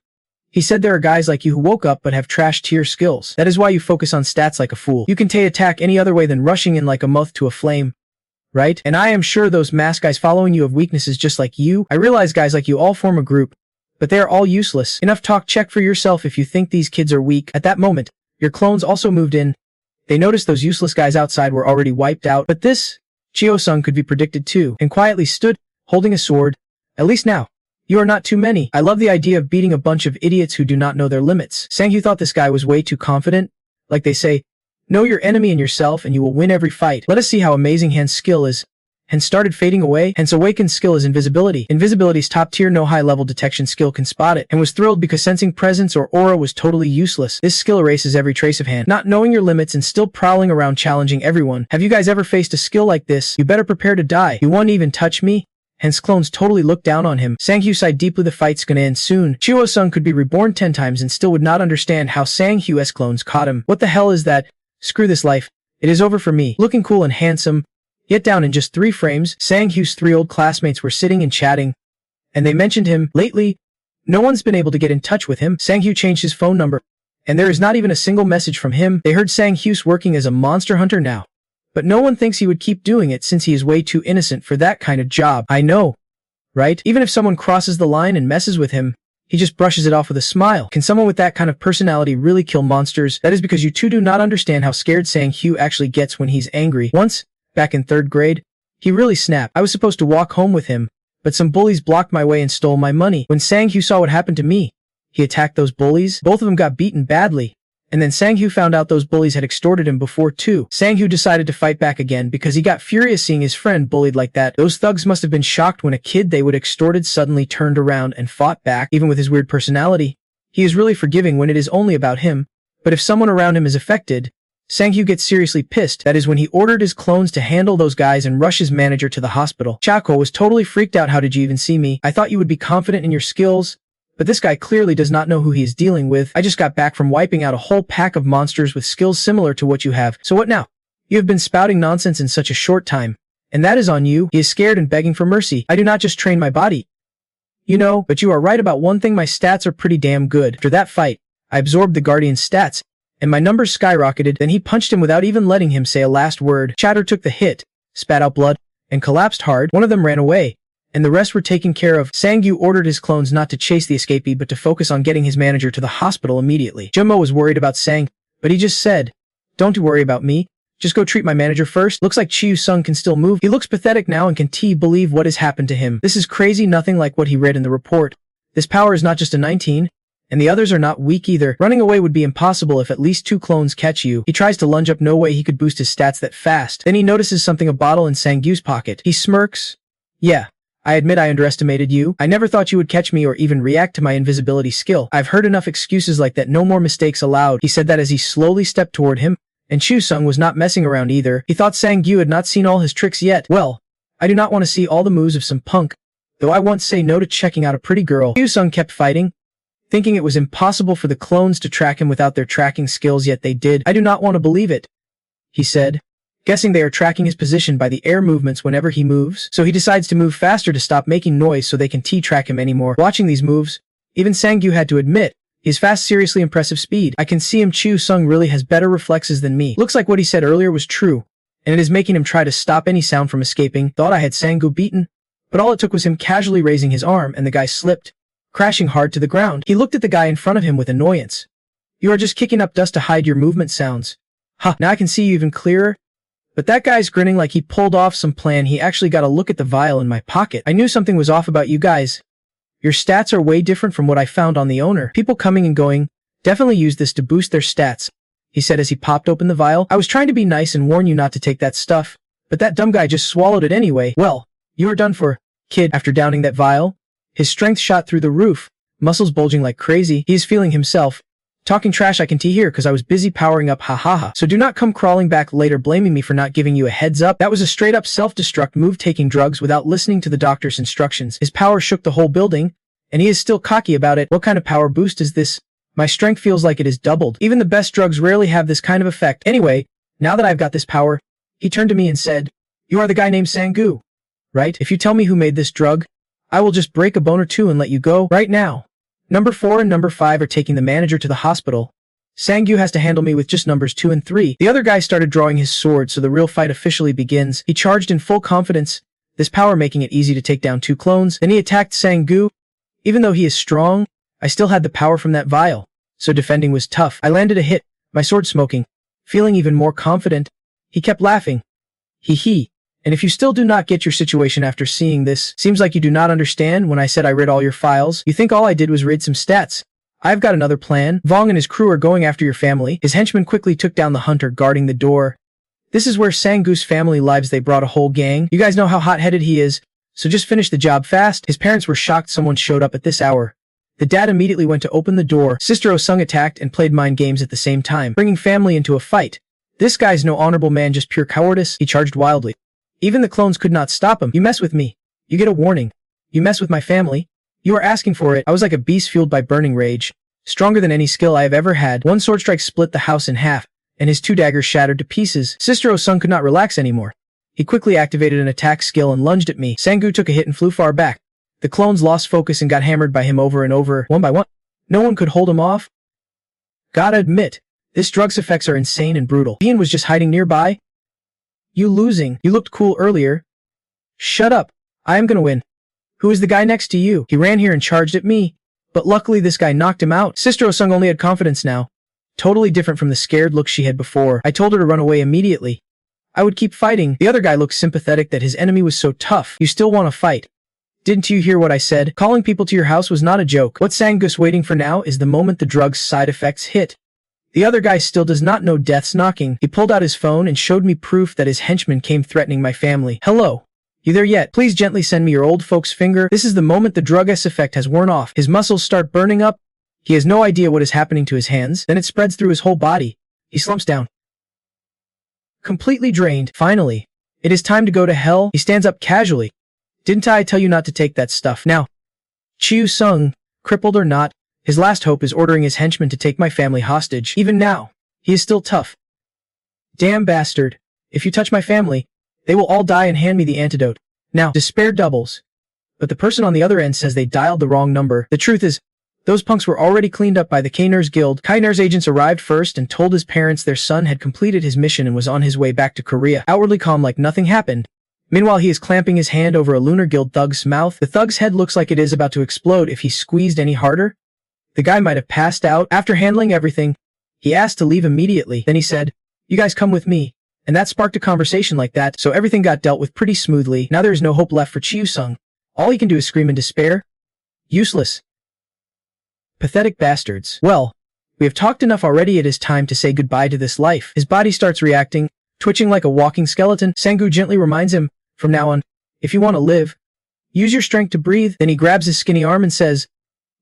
He said there are guys like you who woke up but have trash tier skills. That is why you focus on stats like a fool. You can attack any other way than rushing in like a moth to a flame, right? And I am sure those mask guys following you have weaknesses just like you. I realize guys like you all form a group, but they are all useless. Enough talk, check for yourself if you think these kids are weak. At that moment, your clones also moved in. They noticed those useless guys outside were already wiped out, but this, Chio-sung could be predicted too, and quietly stood, holding a sword. At least now, you are not too many. I love the idea of beating a bunch of idiots who do not know their limits. Sang-yu thought this guy was way too confident. Like they say, know your enemy and yourself and you will win every fight. Let us see how amazing Han's skill is. Han started fading away. Han's awakened skill is invisibility. Invisibility's top tier no high level detection skill can spot it, and was thrilled because sensing presence or aura was totally useless. This skill erases every trace of Han. Not knowing your limits and still prowling around challenging everyone. Have you guys ever faced a skill like this? You better prepare to die. You won't even touch me? Han's clones totally looked down on him. Sang-yu sighed deeply. The fight's gonna end soon. Chio-sung could be reborn 10 times and still would not understand how Sang-yu's clones caught him. What the hell is that? Screw this life. It is over for me. Looking cool and handsome, yet down in just 3 frames, Sang-yu's 3 old classmates were sitting and chatting. And they mentioned him. Lately, no one's been able to get in touch with him. Sang-yu changed his phone number, and there is not even a single message from him. They heard Sang-yu's working as a monster hunter now. But no one thinks he would keep doing it since he is way too innocent for that kind of job. I know, right? Even if someone crosses the line and messes with him, he just brushes it off with a smile. Can someone with that kind of personality really kill monsters? That is because you two do not understand how scared Sang-yu actually gets when he's angry. Once, back in 3rd grade, he really snapped. I was supposed to walk home with him, but some bullies blocked my way and stole my money. When Sang-yu saw what happened to me, he attacked those bullies. Both of them got beaten badly. And then Sang-yu found out those bullies had extorted him before too. Sang-yu decided to fight back again because he got furious seeing his friend bullied like that. Those thugs must have been shocked when a kid they would extorted suddenly turned around and fought back. Even with his weird personality, he is really forgiving when it is only about him. But if someone around him is affected, Sang-yu gets seriously pissed. That is when he ordered his clones to handle those guys and rush his manager to the hospital. Chako was totally freaked out. How did you even see me? I thought you would be confident in your skills. But this guy clearly does not know who he is dealing with. I just got back from wiping out a whole pack of monsters with skills similar to what you have. So what now? You have been spouting nonsense in such a short time. And that is on you. He is scared and begging for mercy. I do not just train my body. You know, but you are right about one thing. My stats are pretty damn good. After that fight, I absorbed the Guardian's stats, and my numbers skyrocketed. Then he punched him without even letting him say a last word. Chatter took the hit, spat out blood, and collapsed hard. One of them ran away, and the rest were taken care of. Sang-yu ordered his clones not to chase the escapee but to focus on getting his manager to the hospital immediately. Jun Mo was worried about Sang, but he just said, "Don't worry about me. Just go treat my manager first." Looks like Chiyu-sung can still move. He looks pathetic now and can believe what has happened to him. This is crazy, nothing like what he read in the report. This power is not just a 19, and the others are not weak either. Running away would be impossible if at least 2 clones catch you. He tries to lunge up, no way he could boost his stats that fast. Then he notices something, a bottle in Sang-yu's pocket. He smirks. "Yeah. I admit I underestimated you. I never thought you would catch me or even react to my invisibility skill. I've heard enough excuses like that. No more mistakes allowed." He said that as he slowly stepped toward him, and Chiyu-sung was not messing around either. He thought Sang-yu had not seen all his tricks yet. Well, I do not want to see all the moves of some punk, though I once say no to checking out a pretty girl. Chiyu-sung kept fighting, thinking it was impossible for the clones to track him without their tracking skills, yet they did. "I do not want to believe it," he said, guessing they are tracking his position by the air movements whenever he moves. So he decides to move faster to stop making noise so they can track him anymore. Watching these moves, even Sang-yu had to admit, his fast, seriously impressive speed. I can see him. Chiyu-sung really has better reflexes than me. Looks like what he said earlier was true, and it is making him try to stop any sound from escaping. Thought I had Sang-yu beaten, but all it took was him casually raising his arm and the guy slipped, crashing hard to the ground. He looked at the guy in front of him with annoyance. "You are just kicking up dust to hide your movement sounds. Ha, now I can see you even clearer." But that guy's grinning like he pulled off some plan. He actually got a look at the vial in my pocket. "I knew something was off about you guys. Your stats are way different from what I found on the owner. People coming and going definitely use this to boost their stats," he said as he popped open the vial. "I was trying to be nice and warn you not to take that stuff, but that dumb guy just swallowed it anyway. Well, you are done for, kid." After downing that vial, his strength shot through the roof, muscles bulging like crazy. He is feeling himself. "Talking trash I can here cause I was busy powering up, ha ha ha. So do not come crawling back later blaming me for not giving you a heads up. That was a straight up self-destruct move, taking drugs without listening to the doctor's instructions." His power shook the whole building, and he is still cocky about it. "What kind of power boost is this? My strength feels like it is doubled. Even the best drugs rarely have this kind of effect. Anyway, now that I've got this power, he turned to me and said, "You are the guy named Sang-gu, right? If you tell me who made this drug, I will just break a bone or two and let you go right now." Number 4 and number 5 are taking the manager to the hospital. Sang-gu has to handle me with just numbers 2 and 3. The other guy started drawing his sword, so the real fight officially begins. He charged in full confidence, this power making it easy to take down 2 clones. Then he attacked Sang-gu. Even though he is strong, I still had the power from that vial, so defending was tough. I landed a hit, my sword smoking. Feeling even more confident, he kept laughing. Hee. And if you still do not get your situation after seeing this, seems like you do not understand when I said I read all your files. You think all I did was read some stats. I've got another plan. Vong and his crew are going after your family. His henchmen quickly took down the hunter guarding the door. This is where Sang-gu's family lives. They brought a whole gang. You guys know how hot-headed he is, so just finish the job fast. His parents were shocked someone showed up at this hour. The dad immediately went to open the door. Sister Oh-sung attacked and played mind games at the same time, bringing family into a fight. This guy's no honorable man, just pure cowardice. He charged wildly. Even the clones could not stop him. You mess with me, you get a warning. You mess with my family, you are asking for it. I was like a beast fueled by burning rage, stronger than any skill I have ever had. One sword strike split the house in half, and his 2 daggers shattered to pieces. Sister Oh-sung could not relax anymore. He quickly activated an attack skill and lunged at me. Sang-gu took a hit and flew far back. The clones lost focus and got hammered by him over and over, one by one. No one could hold him off. Gotta admit, this drug's effects are insane and brutal. Ian was just hiding nearby. You losing. You looked cool earlier. Shut up. I am gonna win. Who is the guy next to you? He ran here and charged at me, but luckily this guy knocked him out. Sister Oh-sung only had confidence now. Totally different from the scared look she had before. I told her to run away immediately. I would keep fighting. The other guy looked sympathetic that his enemy was so tough. You still want to fight. Didn't you hear what I said? Calling people to your house was not a joke. What Sang-gu's waiting for now is the moment the drug's side effects hit. The other guy still does not know death's knocking. He pulled out his phone and showed me proof that his henchman came threatening my family. Hello. You there yet? Please gently send me your old folks' finger. This is the moment the drug's effect has worn off. His muscles start burning up. He has no idea what is happening to his hands. Then it spreads through his whole body. He slumps down, completely drained. Finally, it is time to go to hell. He stands up casually. Didn't I tell you not to take that stuff? Now, Chiu-sung, crippled or not, his last hope is ordering his henchmen to take my family hostage. Even now, he is still tough. Damn bastard. If you touch my family, they will all die and hand me the antidote. Now, despair doubles. But the person on the other end says they dialed the wrong number. The truth is, those punks were already cleaned up by the K-Ners Guild. Kai-Ner's agents arrived first and told his parents their son had completed his mission and was on his way back to Korea, outwardly calm like nothing happened. Meanwhile, he is clamping his hand over a Lunar Guild thug's mouth. The thug's head looks like it is about to explode if he squeezed any harder. The guy might have passed out. After handling everything, he asked to leave immediately. Then he said, "You guys come with me." And that sparked a conversation like that, so everything got dealt with pretty smoothly. Now there is no hope left for Chiu-sung. All he can do is scream in despair. Useless. Pathetic bastards. Well, we have talked enough already. It is time to say goodbye to this life. His body starts reacting, twitching like a walking skeleton. Sang-gu gently reminds him, from now on, if you want to live, use your strength to breathe. Then he grabs his skinny arm and says,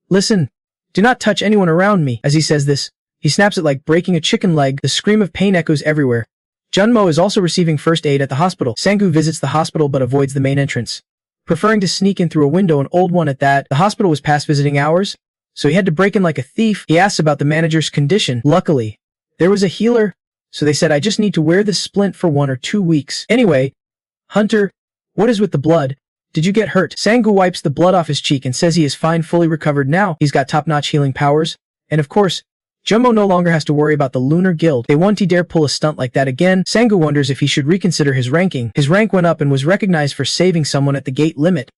"Listen, do not touch anyone around me." As he says this, he snaps it like breaking a chicken leg. The scream of pain echoes everywhere. Jun Mo is also receiving first aid at the hospital. Sang-gu visits the hospital but avoids the main entrance, preferring to sneak in through a window, an old one at that. The hospital was past visiting hours, so he had to break in like a thief. He asks about the manager's condition. Luckily, there was a healer, so they said I just need to wear this splint for 1 or 2 weeks. Anyway, Hunter, what is with the blood? Did you get hurt? Sang-gu wipes the blood off his cheek and says he is fine, fully recovered now. He's got top-notch healing powers. And of course, Jun Mo no longer has to worry about the Lunar Guild. They won't dare pull a stunt like that again. Sang-gu wonders if he should reconsider his ranking. His rank went up and was recognized for saving someone at the gate limit.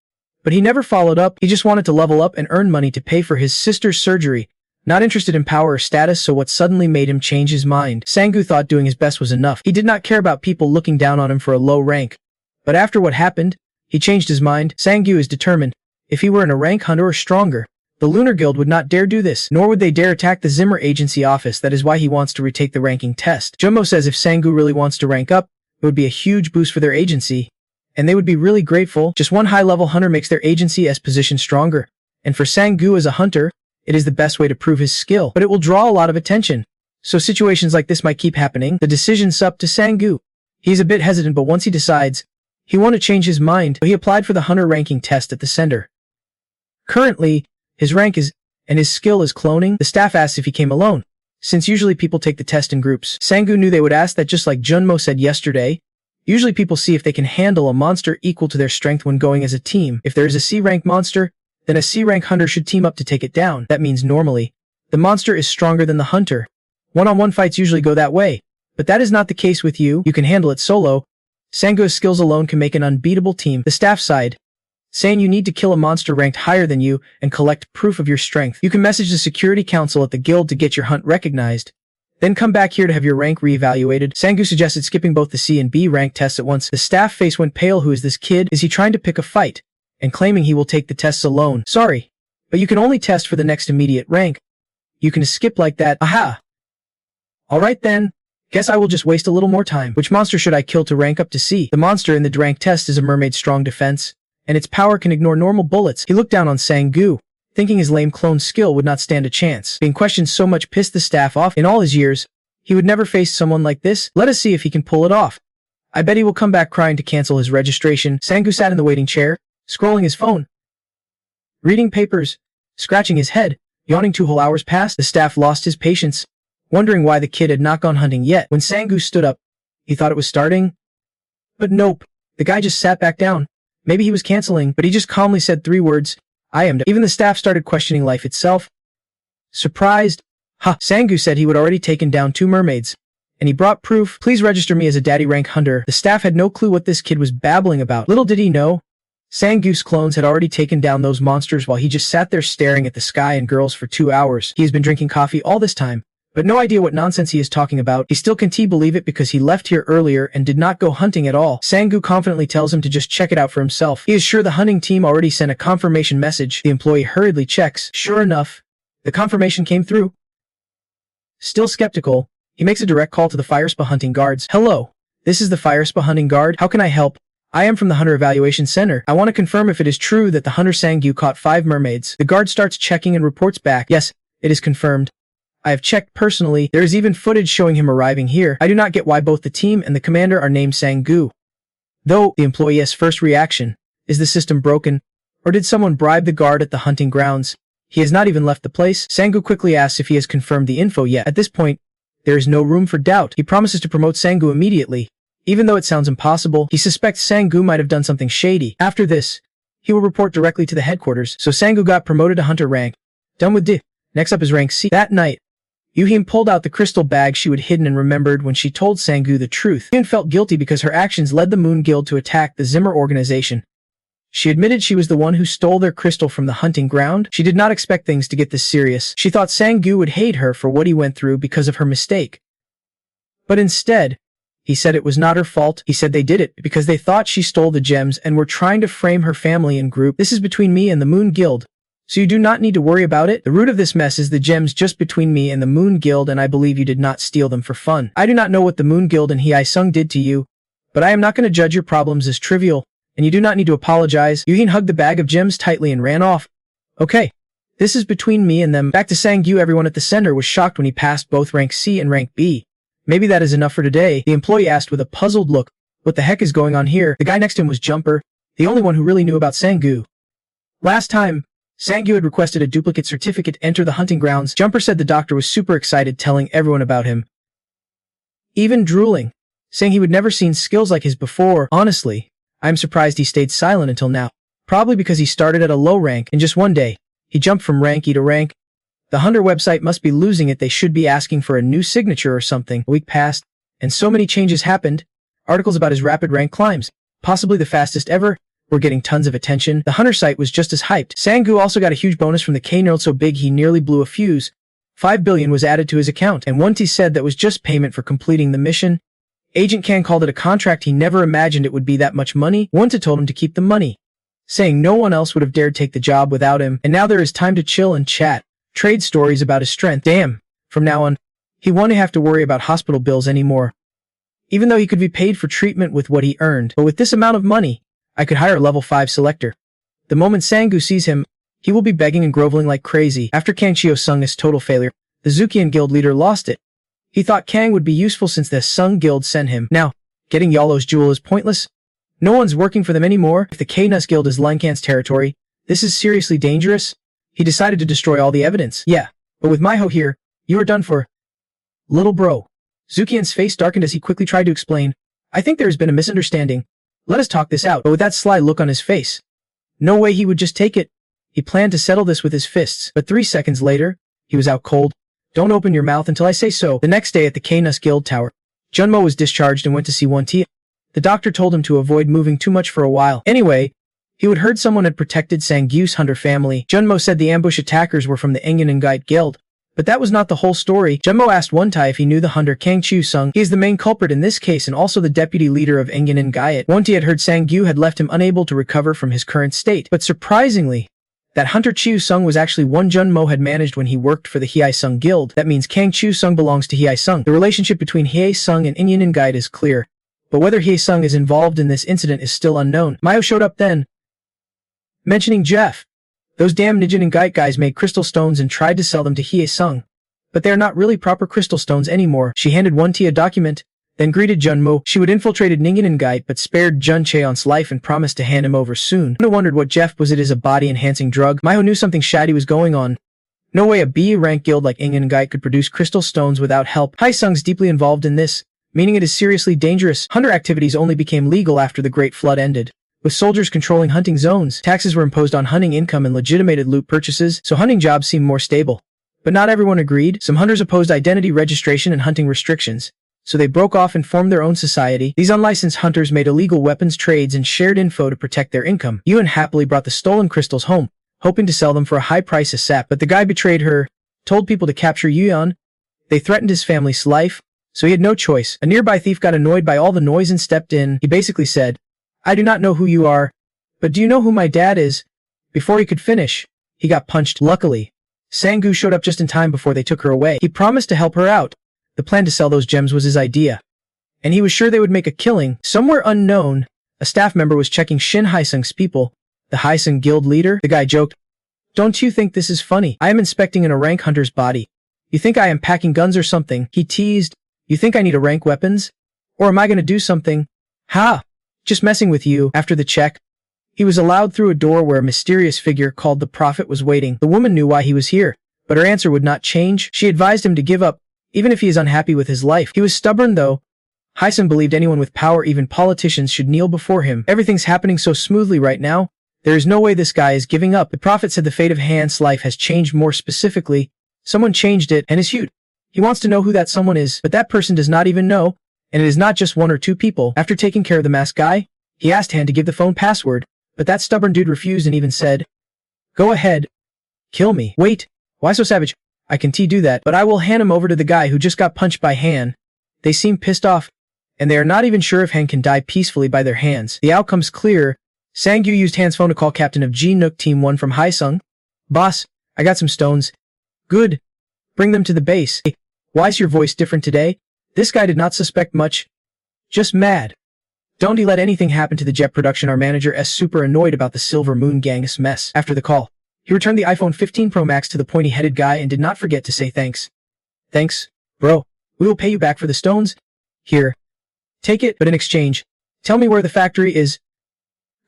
But he never followed up. He just wanted to level up and earn money to pay for his sister's surgery. Not interested in power or status, so what suddenly made him change his mind? Sang-gu thought doing his best was enough. He did not care about people looking down on him for a low rank. But after what happened, he changed his mind. Sang-gu is determined. If he were in a rank hunter or stronger, the Lunar Guild would not dare do this, nor would they dare attack the Zimmer agency office. That is why he wants to retake the ranking test. Jun Mo says if Sang-gu really wants to rank up, it would be a huge boost for their agency, and they would be really grateful. Just one high-level hunter makes their agency's position stronger, and for Sang-gu as a hunter, it is the best way to prove his skill, but it will draw a lot of attention. So situations like this might keep happening. The decision's up to Sang-gu. He's a bit hesitant, but once he decides, he wants to change his mind. He applied for the hunter ranking test at the center. Currently, his rank is And his skill is cloning? The staff asks if he came alone, since usually people take the test in groups. Sang-gu knew they would ask that, just like Jun Mo said yesterday. Usually people see if they can handle a monster equal to their strength when going as a team. If there is a C-rank monster, then a C-rank hunter should team up to take it down. That means normally, the monster is stronger than the hunter. One-on-one fights usually go that way, but that is not the case with you. You can handle it solo. Sang-gu's skills alone can make an unbeatable team. The staff side, saying you need to kill a monster ranked higher than you and collect proof of your strength. You can message the security council at the guild to get your hunt recognized. Then come back here to have your rank re-evaluated. Sang-gu suggested skipping both the C and B rank tests at once. The staff face went pale. Who is this kid? Is he trying to pick a fight? And claiming he will take the tests alone. Sorry, but you can only test for the next immediate rank. You can skip like that. Aha! Alright then. Guess I will just waste a little more time. Which monster should I kill to rank up to C? The monster in the rank test is a mermaid's strong defense, and its power can ignore normal bullets. He looked down on Sang-gu, thinking his lame clone skill would not stand a chance. Being questioned so much pissed the staff off. In all his years, he would never face someone like this. Let us see if he can pull it off. I bet he will come back crying to cancel his registration. Sang-gu sat in the waiting chair, scrolling his phone, reading papers, scratching his head, yawning. 2 whole hours passed. The staff lost his patience, wondering why the kid had not gone hunting yet. When Sang-gu stood up, he thought it was starting. But nope, the guy just sat back down. Maybe he was canceling, but he just calmly said 3 words. I am. Even the staff started questioning life itself. Surprised? Ha! Sang-gu said he would already taken down 2 mermaids, and he brought proof. Please register me as a daddy rank hunter. The staff had no clue what this kid was babbling about. Little did he know, Sang-gu's clones had already taken down those monsters while he just sat there staring at the sky and girls for 2 hours. He has been drinking coffee all this time, but no idea what nonsense he is talking about. He still can't believe it because he left here earlier and did not go hunting at all. Sang-gu confidently tells him to just check it out for himself. He is sure the hunting team already sent a confirmation message. The employee hurriedly checks. Sure enough, the confirmation came through. Still skeptical, he makes a direct call to the fire spa hunting guards. Hello, this is the fire spa hunting guard. How can I help? I am from the Hunter Evaluation Center. I want to confirm if it is true that the hunter Sang-gu caught 5 mermaids. The guard starts checking and reports back. Yes, it is confirmed. I have checked personally. There is even footage showing him arriving here. I do not get why both the team and the commander are named Sang-gu. Though, the employee's first reaction, is the system broken? Or did someone bribe the guard at the hunting grounds? He has not even left the place. Sang-gu quickly asks if he has confirmed the info yet. At this point, there is no room for doubt. He promises to promote Sang-gu immediately. Even though it sounds impossible, he suspects Sang-gu might have done something shady. After this, he will report directly to the headquarters. So Sang-gu got promoted to hunter rank. Done with D. Next up is rank C. That night, Yuhin pulled out the crystal bag she had hidden and remembered when she told Sang-gu the truth. Yuhin felt guilty because her actions led the Moon Guild to attack the Zimmer organization. She admitted she was the one who stole their crystal from the hunting ground. She did not expect things to get this serious. She thought Sang-gu would hate her for what he went through because of her mistake. But instead, he said it was not her fault. He said they did it because they thought she stole the gems and were trying to frame her family and group. This is between me and the Moon Guild, so you do not need to worry about it. The root of this mess is the gems just between me and the Moon Guild, and I believe you did not steal them for fun. I do not know what the Moon Guild and Hye-sung did to you, but I am not going to judge your problems as trivial, and you do not need to apologize. Yuhin hugged the bag of gems tightly and ran off. Okay, this is between me and them. Back to Sang-gu. Everyone at the center was shocked when he passed both rank C and rank B. Maybe that is enough for today, the employee asked with a puzzled look. What the heck is going on here? The guy next to him was Jumper, the only one who really knew about Sang-gu. Last time, Sang-gu had requested a duplicate certificate to enter the hunting grounds. Jumper said the doctor was super excited, telling everyone about him, even drooling, saying he would never seen skills like his before. Honestly, I'm surprised he stayed silent until now. Probably because he started at a low rank. In just one day, he jumped from rank E to rank. The Hunter website must be losing it. They should be asking for a new signature or something. A week passed, and so many changes happened. Articles about his rapid rank climbs, possibly the fastest ever, were getting tons of attention. The Hunter site was just as hyped. Sang-gu also got a huge bonus from the K-Nerd, so big he nearly blew a fuse. 5 billion was added to his account, and Wonti said that was just payment for completing the mission. Agent Kang called it a contract. He never imagined it would be that much money. Wonti told him to keep the money, saying no one else would have dared take the job without him. And now there is time to chill and chat. Trade stories about his strength. Damn, from now on, he won't have to worry about hospital bills anymore. Even though he could be paid for treatment with what he earned. But with this amount of money, I could hire a level 5 selector. The moment Sang-gu sees him, he will be begging and groveling like crazy. After Kang Chio-sung's total failure, the Zukian guild leader lost it. He thought Kang would be useful since the Sung guild sent him. Now, getting Yalo's jewel is pointless. No one's working for them anymore. If the K-Nus guild is Lankan's territory, this is seriously dangerous. He decided to destroy all the evidence. Yeah, but with Maiho here, you are done for. Little bro. Zukian's face darkened as he quickly tried to explain. I think there has been a misunderstanding. Let us talk this out. But with that sly look on his face, no way he would just take it. He planned to settle this with his fists, but 3 seconds later, he was out cold. Don't open your mouth until I say so. The next day at the Knus Guild Tower, Jun Mo was discharged and went to see Tia. The doctor told him to avoid moving too much for a while. Anyway, he would heard someone had protected Sangyu's hunter family. Jun Mo said the ambush attackers were from the Engyan Guild. But that was not the whole story. Jun Mo asked Tia if he knew the hunter Kang Chu-sung. He is the main culprit in this case and also the deputy leader of Engyan Tia had heard Sangyu had left him unable to recover from his current state. But surprisingly, that hunter Chu-sung was actually one Jun Mo had managed when he worked for the Hye-sung Guild. That means Kang Chu-sung belongs to Hye-sung. The relationship between Hye-sung and Engyan is clear. But whether Hye-sung is involved in this incident is still unknown. Mayo showed up then, mentioning Jeff. Those damn Nijin guys made crystal stones and tried to sell them to Hye-sung. But they are not really proper crystal stones anymore. She handed Tia a document, then greeted Jun Mo. She would infiltrated Ningen but spared Jun Cheon's life and promised to hand him over soon. Jun wondered what Jeff was. It is a body-enhancing drug. Mayo knew something shady was going on. No way a B-rank guild like Ingen could produce crystal stones without help. Hye-sung's deeply involved in this, meaning it is seriously dangerous. Hunter activities only became legal after the Great Flood ended. With soldiers controlling hunting zones, taxes were imposed on hunting income and legitimated loot purchases, so hunting jobs seemed more stable. But not everyone agreed. Some hunters opposed identity registration and hunting restrictions, so they broke off and formed their own society. These unlicensed hunters made illegal weapons trades and shared info to protect their income. Yuan happily brought the stolen crystals home, hoping to sell them for a high price ASAP, but the guy betrayed her, told people to capture Yuan. They threatened his family's life, so he had no choice. A nearby thief got annoyed by all the noise and stepped in. He basically said, I do not know who you are, but do you know who my dad is? Before he could finish, he got punched. Luckily, Sangyu showed up just in time before they took her away. He promised to help her out. The plan to sell those gems was his idea, and he was sure they would make a killing. Somewhere unknown, a staff member was checking Shin Hye-sung's people, the Hye-sung Guild leader. The guy joked, Don't you think this is funny? I am inspecting an rank hunter's body. You think I am packing guns or something? He teased, You think I need a rank weapons? Or am I gonna do something? Ha! Just messing with you. After the check, he was allowed through a door where a mysterious figure called the Prophet was waiting. The woman knew why he was here, but her answer would not change. She advised him to give up, even if he is unhappy with his life. He was stubborn though. Hye-sung believed anyone with power, even politicians, should kneel before him. Everything's happening so smoothly right now. There is no way this guy is giving up. The Prophet said the fate of Han's life has changed. More specifically, someone changed it and is huge. He wants to know who that someone is, but that person does not even know. And it is not just 1 or 2 people. After taking care of the masked guy, he asked Han to give the phone password, but that stubborn dude refused and even said, Go ahead. Kill me. Wait, why so savage? I can do that, but I will hand him over to the guy who just got punched by Han. They seem pissed off, and they are not even sure if Han can die peacefully by their hands. The outcome's clear. Sangyu used Han's phone to call captain of G-Nook Team 1 from Hye-sung. Boss, I got some stones. Good. Bring them to the base. Hey, why's your voice different today? This guy did not suspect much. Just mad. Don't he let anything happen to the Jet production. Our manager is super annoyed about the Silver Moon Gang's mess. After the call, he returned the iPhone 15 Pro Max to the pointy-headed guy and did not forget to say thanks. Thanks, bro. We will pay you back for the stones. Here. Take it, but in exchange, tell me where the factory is.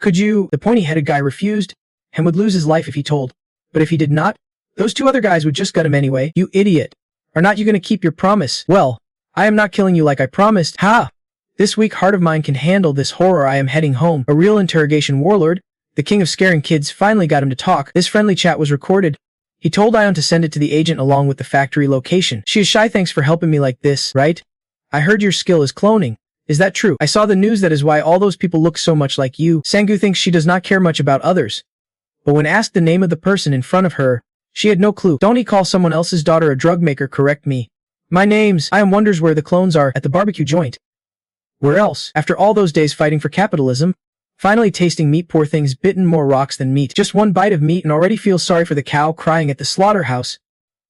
Could you? The pointy-headed guy refused and would lose his life if he told. But if he did not, those 2 other guys would just gut him anyway. You idiot. Are not you gonna keep your promise? Well, I am not killing you like I promised. Ha! This weak heart of mine can handle this horror. I am heading home. A real interrogation warlord. The king of scaring kids finally got him to talk. This friendly chat was recorded. He told Ion to send it to the agent along with the factory location. She is shy. Thanks for helping me like this, right? I heard your skill is cloning. Is that true? I saw the news. That is why all those people look so much like you. Sangyu thinks she does not care much about others. But when asked the name of the person in front of her, she had no clue. Don't he call someone else's daughter a drug maker? Correct me. My name's I am wonders where the clones are. At the barbecue joint. Where else? After all those days fighting for capitalism, finally tasting meat. Poor thing's bitten more rocks than meat. Just 1 bite of meat and already feels sorry for the cow crying at the slaughterhouse.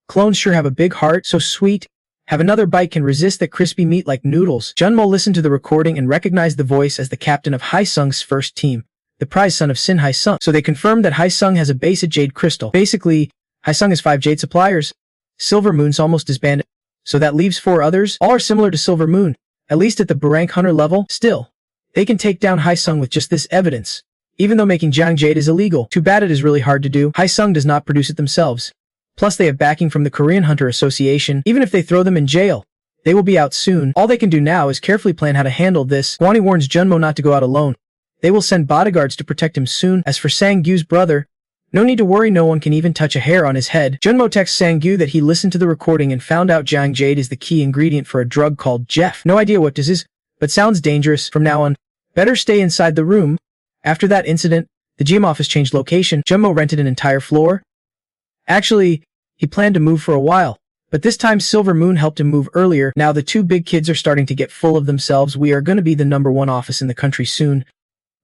Clones sure have a big heart, so sweet. Have another bite, can resist that crispy meat like noodles. Jun Mo listened to the recording and recognized the voice as the captain of Hye-sung's first team, the prize son of Sin Hye-sung. So they confirmed that Hye-sung has a base at Jade Crystal. Basically, Hye-sung has 5 Jade suppliers. Silver Moon's almost disbanded. So that leaves 4 others. All are similar to Silver Moon, at least at the rank hunter level. Still, they can take down Hye-sung with just this evidence. even though making Jiang Jade is illegal. Too bad it is really hard to do. Haisung does not produce it themselves. Plus they have backing from the Korean Hunter Association. Even if they throw them in jail, they will be out soon. All they can do now is carefully plan how to handle this. Gwani warns Jun Mo not to go out alone. They will send bodyguards to protect him soon. As for Sang-gyu's brother, no need to worry, no one can even touch a hair on his head. Jun Mo texts Sang-gyu that he listened to the recording and found out Jiang Jade is the key ingredient for a drug called Jeff. No idea what this is, but sounds dangerous. From now on, better stay inside the room. After that incident, the GM office changed location. Jun Mo rented an entire floor. Actually, he planned to move for a while, but this time Silver Moon helped him move earlier. Now the two big kids are starting to get full of themselves. We are going to be the #1 office in the country soon.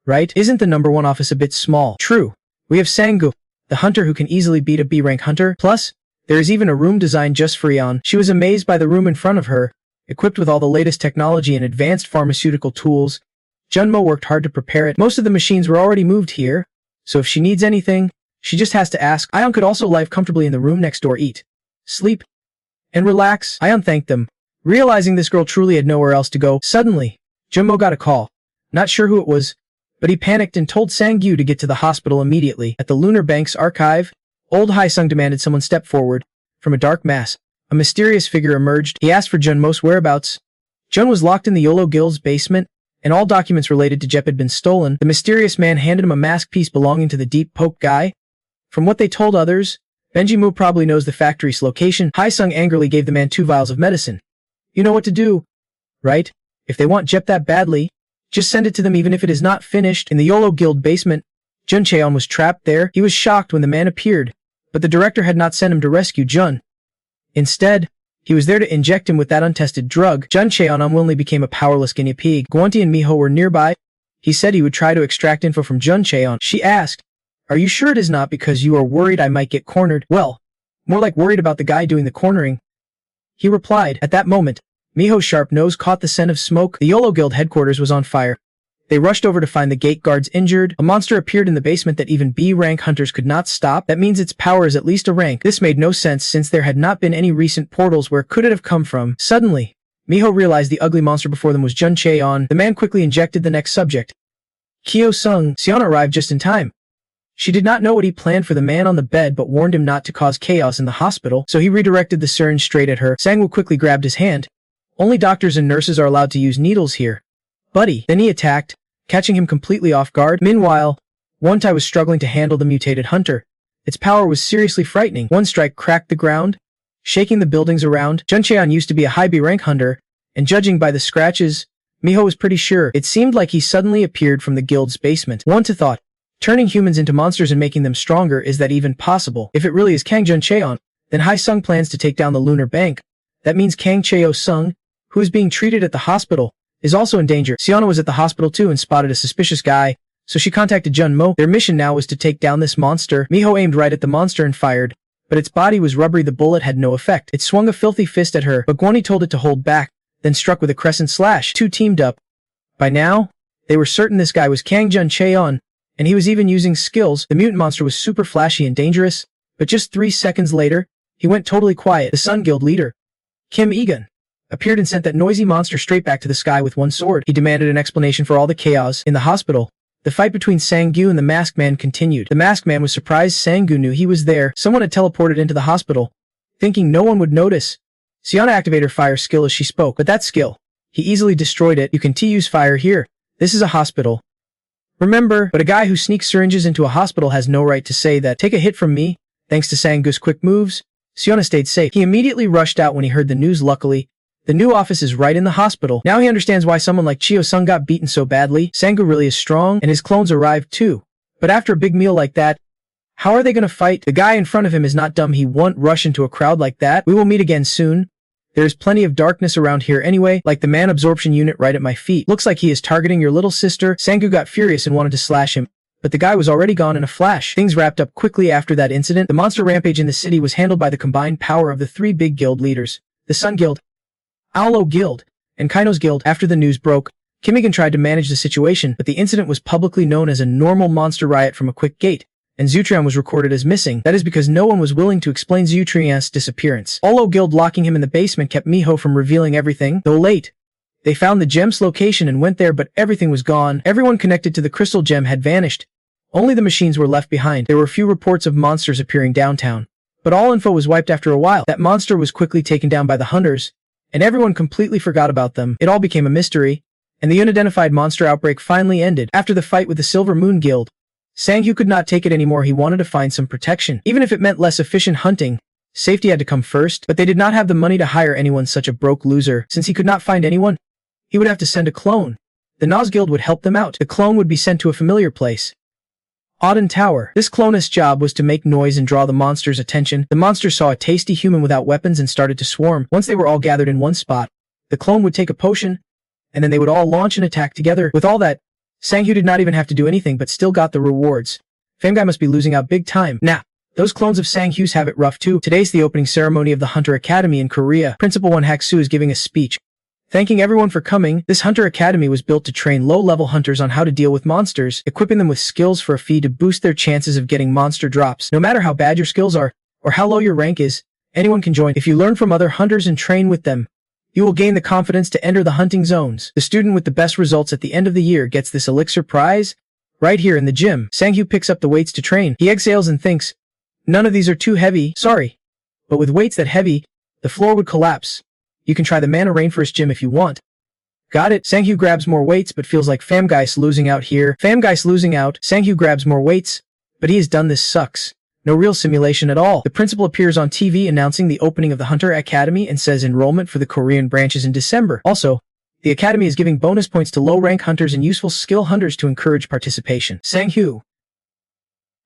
Right? Isn't the #1 office a bit small? True. We have Sang-gyu, the hunter who can easily beat a B-rank hunter. Plus, there is even a room designed just for Yeon. She was amazed by the room in front of her, equipped with all the latest technology and advanced pharmaceutical tools. Jun Mo worked hard to prepare it. Most of the machines were already moved here, so if she needs anything, she just has to ask. Yeon could also live comfortably in the room next door, eat, sleep, and relax. Yeon thanked them, realizing this girl truly had nowhere else to go. Suddenly, Jun Mo got a call. Not sure who it was, but he panicked and told Sang-gyu to get to the hospital immediately. At the Lunar Bank's archive, old Haisung demanded someone step forward. From a dark mass, a mysterious figure emerged. He asked for Jun Mo's whereabouts. Jun was locked in the Yolo Guild's basement, and all documents related to Jep had been stolen. The mysterious man handed him a mask piece belonging to the Deep Poke guy. From what they told others, Benji Mu probably knows the factory's location. Haisung angrily gave the man 2 vials of medicine. You know what to do, right? If they want Jep that badly, just send it to them even if it is not finished. In the Yolo Guild basement, Jun Cheon was trapped there. He was shocked when the man appeared, but the director had not sent him to rescue Jun. Instead, he was there to inject him with that untested drug. Jun Cheon unwillingly became a powerless guinea pig. Gwanti and Miho were nearby. He said he would try to extract info from Jun Cheon. She asked, "Are you sure it is not because you are worried I might get cornered?" "Well, more like worried about the guy doing the cornering," he replied. At that moment, Miho's sharp nose caught the scent of smoke. The Yolo Guild headquarters was on fire. They rushed over to find the gate guards injured. A monster appeared in the basement that even B-rank hunters could not stop. That means its power is at least a rank. This made no sense since there had not been any recent portals. Where could it have come from? Suddenly, Miho realized the ugly monster before them was Jun Cheon. The man quickly injected the next subject. Kyo-sung. Seon arrived just in time. She did not know what he planned for the man on the bed but warned him not to cause chaos in the hospital, so he redirected the syringe straight at her. Sang-woo quickly grabbed his hand. Only doctors and nurses are allowed to use needles here. Buddy. Then he attacked, catching him completely off guard. Meanwhile, Wontai was struggling to handle the mutated hunter. Its power was seriously frightening. One strike cracked the ground, shaking the buildings around. Jun Cheon used to be a high B-rank hunter, and judging by the scratches, Miho was pretty sure. It seemed like he suddenly appeared from the guild's basement. Wontai thought, turning humans into monsters and making them stronger, is that even possible? If it really is Kang Jun Cheon, then Haisung plans to take down the Lunar Bank. That means Kang Cheo-sung, who is being treated at the hospital, is also in danger. Seona was at the hospital too and spotted a suspicious guy, so she contacted Jun Mo. Their mission now was to take down this monster. Miho aimed right at the monster and fired, but its body was rubbery. The bullet had no effect. It swung a filthy fist at her, but Gwani told it to hold back, then struck with a crescent slash. Two teamed up. By now, they were certain this guy was Kang Jun Cheon, and he was even using skills. The mutant monster was super flashy and dangerous, but just 3 seconds later, he went totally quiet. The Sun Guild leader, Kim Egan, appeared and sent that noisy monster straight back to the sky with one sword. He demanded an explanation for all the chaos. In the hospital, the fight between Sang-gyu and the Masked Man continued. The Masked Man was surprised Sang-gyu knew he was there. Someone had teleported into the hospital, thinking no one would notice. Seona activated her fire skill as she spoke, but that skill, he easily destroyed it. You can use fire here. This is a hospital. Remember, but a guy who sneaks syringes into a hospital has no right to say that. Take a hit from me. Thanks to Sang-gyu's quick moves, Seona stayed safe. He immediately rushed out when he heard the news. Luckily, the new office is right in the hospital. Now he understands why someone like Cheo-sung got beaten so badly. Sang-gyu really is strong, and his clones arrived too. But after a big meal like that, how are they gonna fight? The guy in front of him is not dumb. He won't rush into a crowd like that. We will meet again soon. There is plenty of darkness around here anyway, like the man absorption unit right at my feet. Looks like he is targeting your little sister. Sang-gyu got furious and wanted to slash him, but the guy was already gone in a flash. Things wrapped up quickly after that incident. The monster rampage in the city was handled by the combined power of the 3 big guild leaders, the Sun Guild, Aolo Guild, and Kaino's Guild. After the news broke, Kim Egan tried to manage the situation, but the incident was publicly known as a normal monster riot from a quick gate, and Zutrian was recorded as missing. That is because no one was willing to explain Zutrian's disappearance. Aolo Guild locking him in the basement kept Miho from revealing everything. Though late, they found the gem's location and went there, but everything was gone. Everyone connected to the crystal gem had vanished, Only the machines were left behind. There were few reports of monsters appearing downtown. But all info was wiped after a while. That monster was quickly taken down by the hunters, and everyone completely forgot about them. It all became a mystery, and the unidentified monster outbreak finally ended. After the fight with the Silver Moon Guild, Sang-hyu could not take it anymore. He wanted to find some protection. Even if it meant less efficient hunting, safety had to come first, but they did not have the money to hire anyone such a broke loser. Since he could not find anyone, he would have to send a clone. The Nas Guild would help them out. The clone would be sent to a familiar place, Auden Tower. This clone's job was to make noise and draw the monster's attention. The monsters saw a tasty human without weapons and started to swarm. Once they were all gathered in one spot, the clone would take a potion, and then they would all launch an attack together. With all that, Sang-hyu did not even have to do anything but still got the rewards. Famguy must be losing out big time. Nah, those clones of Sang-hyu's have it rough too. Today's the opening ceremony of the Hunter Academy in Korea. Principal Won Hak-soo is giving a speech, thanking everyone for coming. This Hunter Academy was built to train low-level hunters on how to deal with monsters, equipping them with skills for a fee to boost their chances of getting monster drops. No matter how bad your skills are, or how low your rank is, anyone can join. If you learn from other hunters and train with them, you will gain the confidence to enter the hunting zones. The student with the best results at the end of the year gets this elixir prize. Right here in the gym, Sang-hyu picks up the weights to train. He exhales and thinks, none of these are too heavy, sorry. But with weights that heavy, the floor would collapse. You can try the Mana Rainforest gym if you want. Got it. Sang-hyu grabs more weights but feels like Famguy's losing out here. Famguy's losing out. Sang-hyu grabs more weights, but he has done this sucks. No real simulation at all. The principal appears on TV announcing the opening of the Hunter Academy and says enrollment for the Korean branches in December. Also, the Academy is giving bonus points to low-rank hunters and useful skill hunters to encourage participation. Sang-hyu,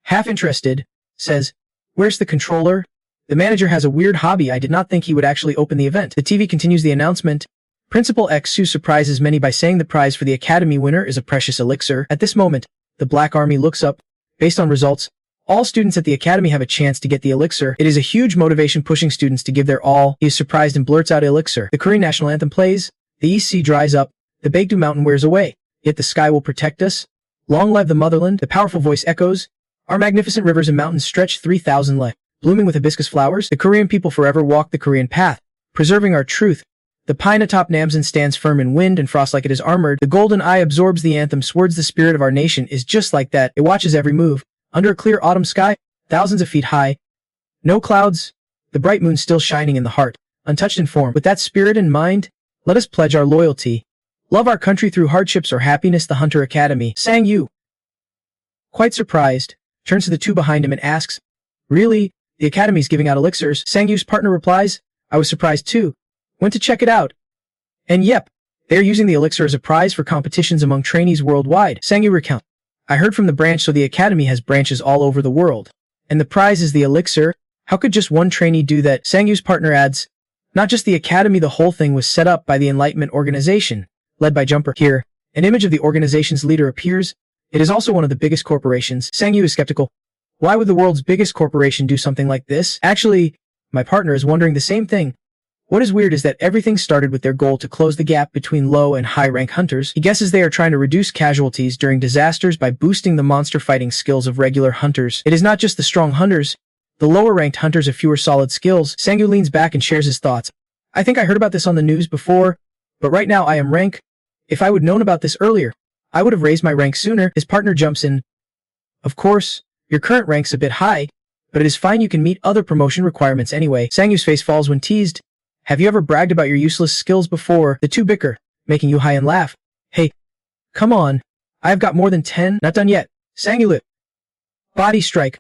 half interested, says, where's the controller? The manager has a weird hobby. I did not think he would actually open the event. The TV continues the announcement. Principal X-Soo surprises many by saying the prize for the Academy winner is a precious elixir. At this moment, the Black Army looks up. Based on results, all students at the Academy have a chance to get the elixir. It is a huge motivation pushing students to give their all. He is surprised and blurts out elixir. The Korean national anthem plays. The East Sea dries up. The Baekdu Mountain wears away. Yet the sky will protect us. Long live the motherland. The powerful voice echoes. Our magnificent rivers and mountains stretch 3,000 li. Blooming with hibiscus flowers. The Korean people forever walk the Korean path, preserving our truth. The pine atop Namsan stands firm in wind and frost like it is armored. The golden eye absorbs the anthem's words. The spirit of our nation is just like that. It watches every move. Under a clear autumn sky, thousands of feet high. No clouds. The bright moon still shining in the heart, untouched in form. With that spirit in mind, let us pledge our loyalty. Love our country through hardships or happiness. The Hunter Academy. Sang-hyu, quite surprised, turns to the two behind him and asks, really? The Academy's giving out elixirs? Sang-hyu's partner replies, I was surprised too. Went to check it out. And yep, they are using the elixir as a prize for competitions among trainees worldwide. Sang-hyu recounts, I heard from the branch, so the Academy has branches all over the world. And the prize is the elixir? How could just one trainee do that? Sang-hyu's partner adds, not just the Academy, the whole thing was set up by the Enlightenment Organization, led by Jumper. Here, an image of the organization's leader appears. It is also one of the biggest corporations. Sang-hyu is skeptical. Why would the world's biggest corporation do something like this? Actually, my partner is wondering the same thing. What is weird is that everything started with their goal to close the gap between low and high-rank hunters. He guesses they are trying to reduce casualties during disasters by boosting the monster fighting skills of regular hunters. It is not just the strong hunters. The lower-ranked hunters have fewer solid skills. Sang-hyu leans back and shares his thoughts. I think I heard about this on the news before, but right now I am rank. If I would known about this earlier, I would have raised my rank sooner. His partner jumps in. Of course, your current rank's a bit high, but it is fine, you can meet other promotion requirements anyway. Sang-hyu's face falls when teased. Have you ever bragged about your useless skills before? The two bicker, making Yu Hyan laugh. Hey, come on. I have got more than 10. Not done yet. Sang-hyu lit. Body strike,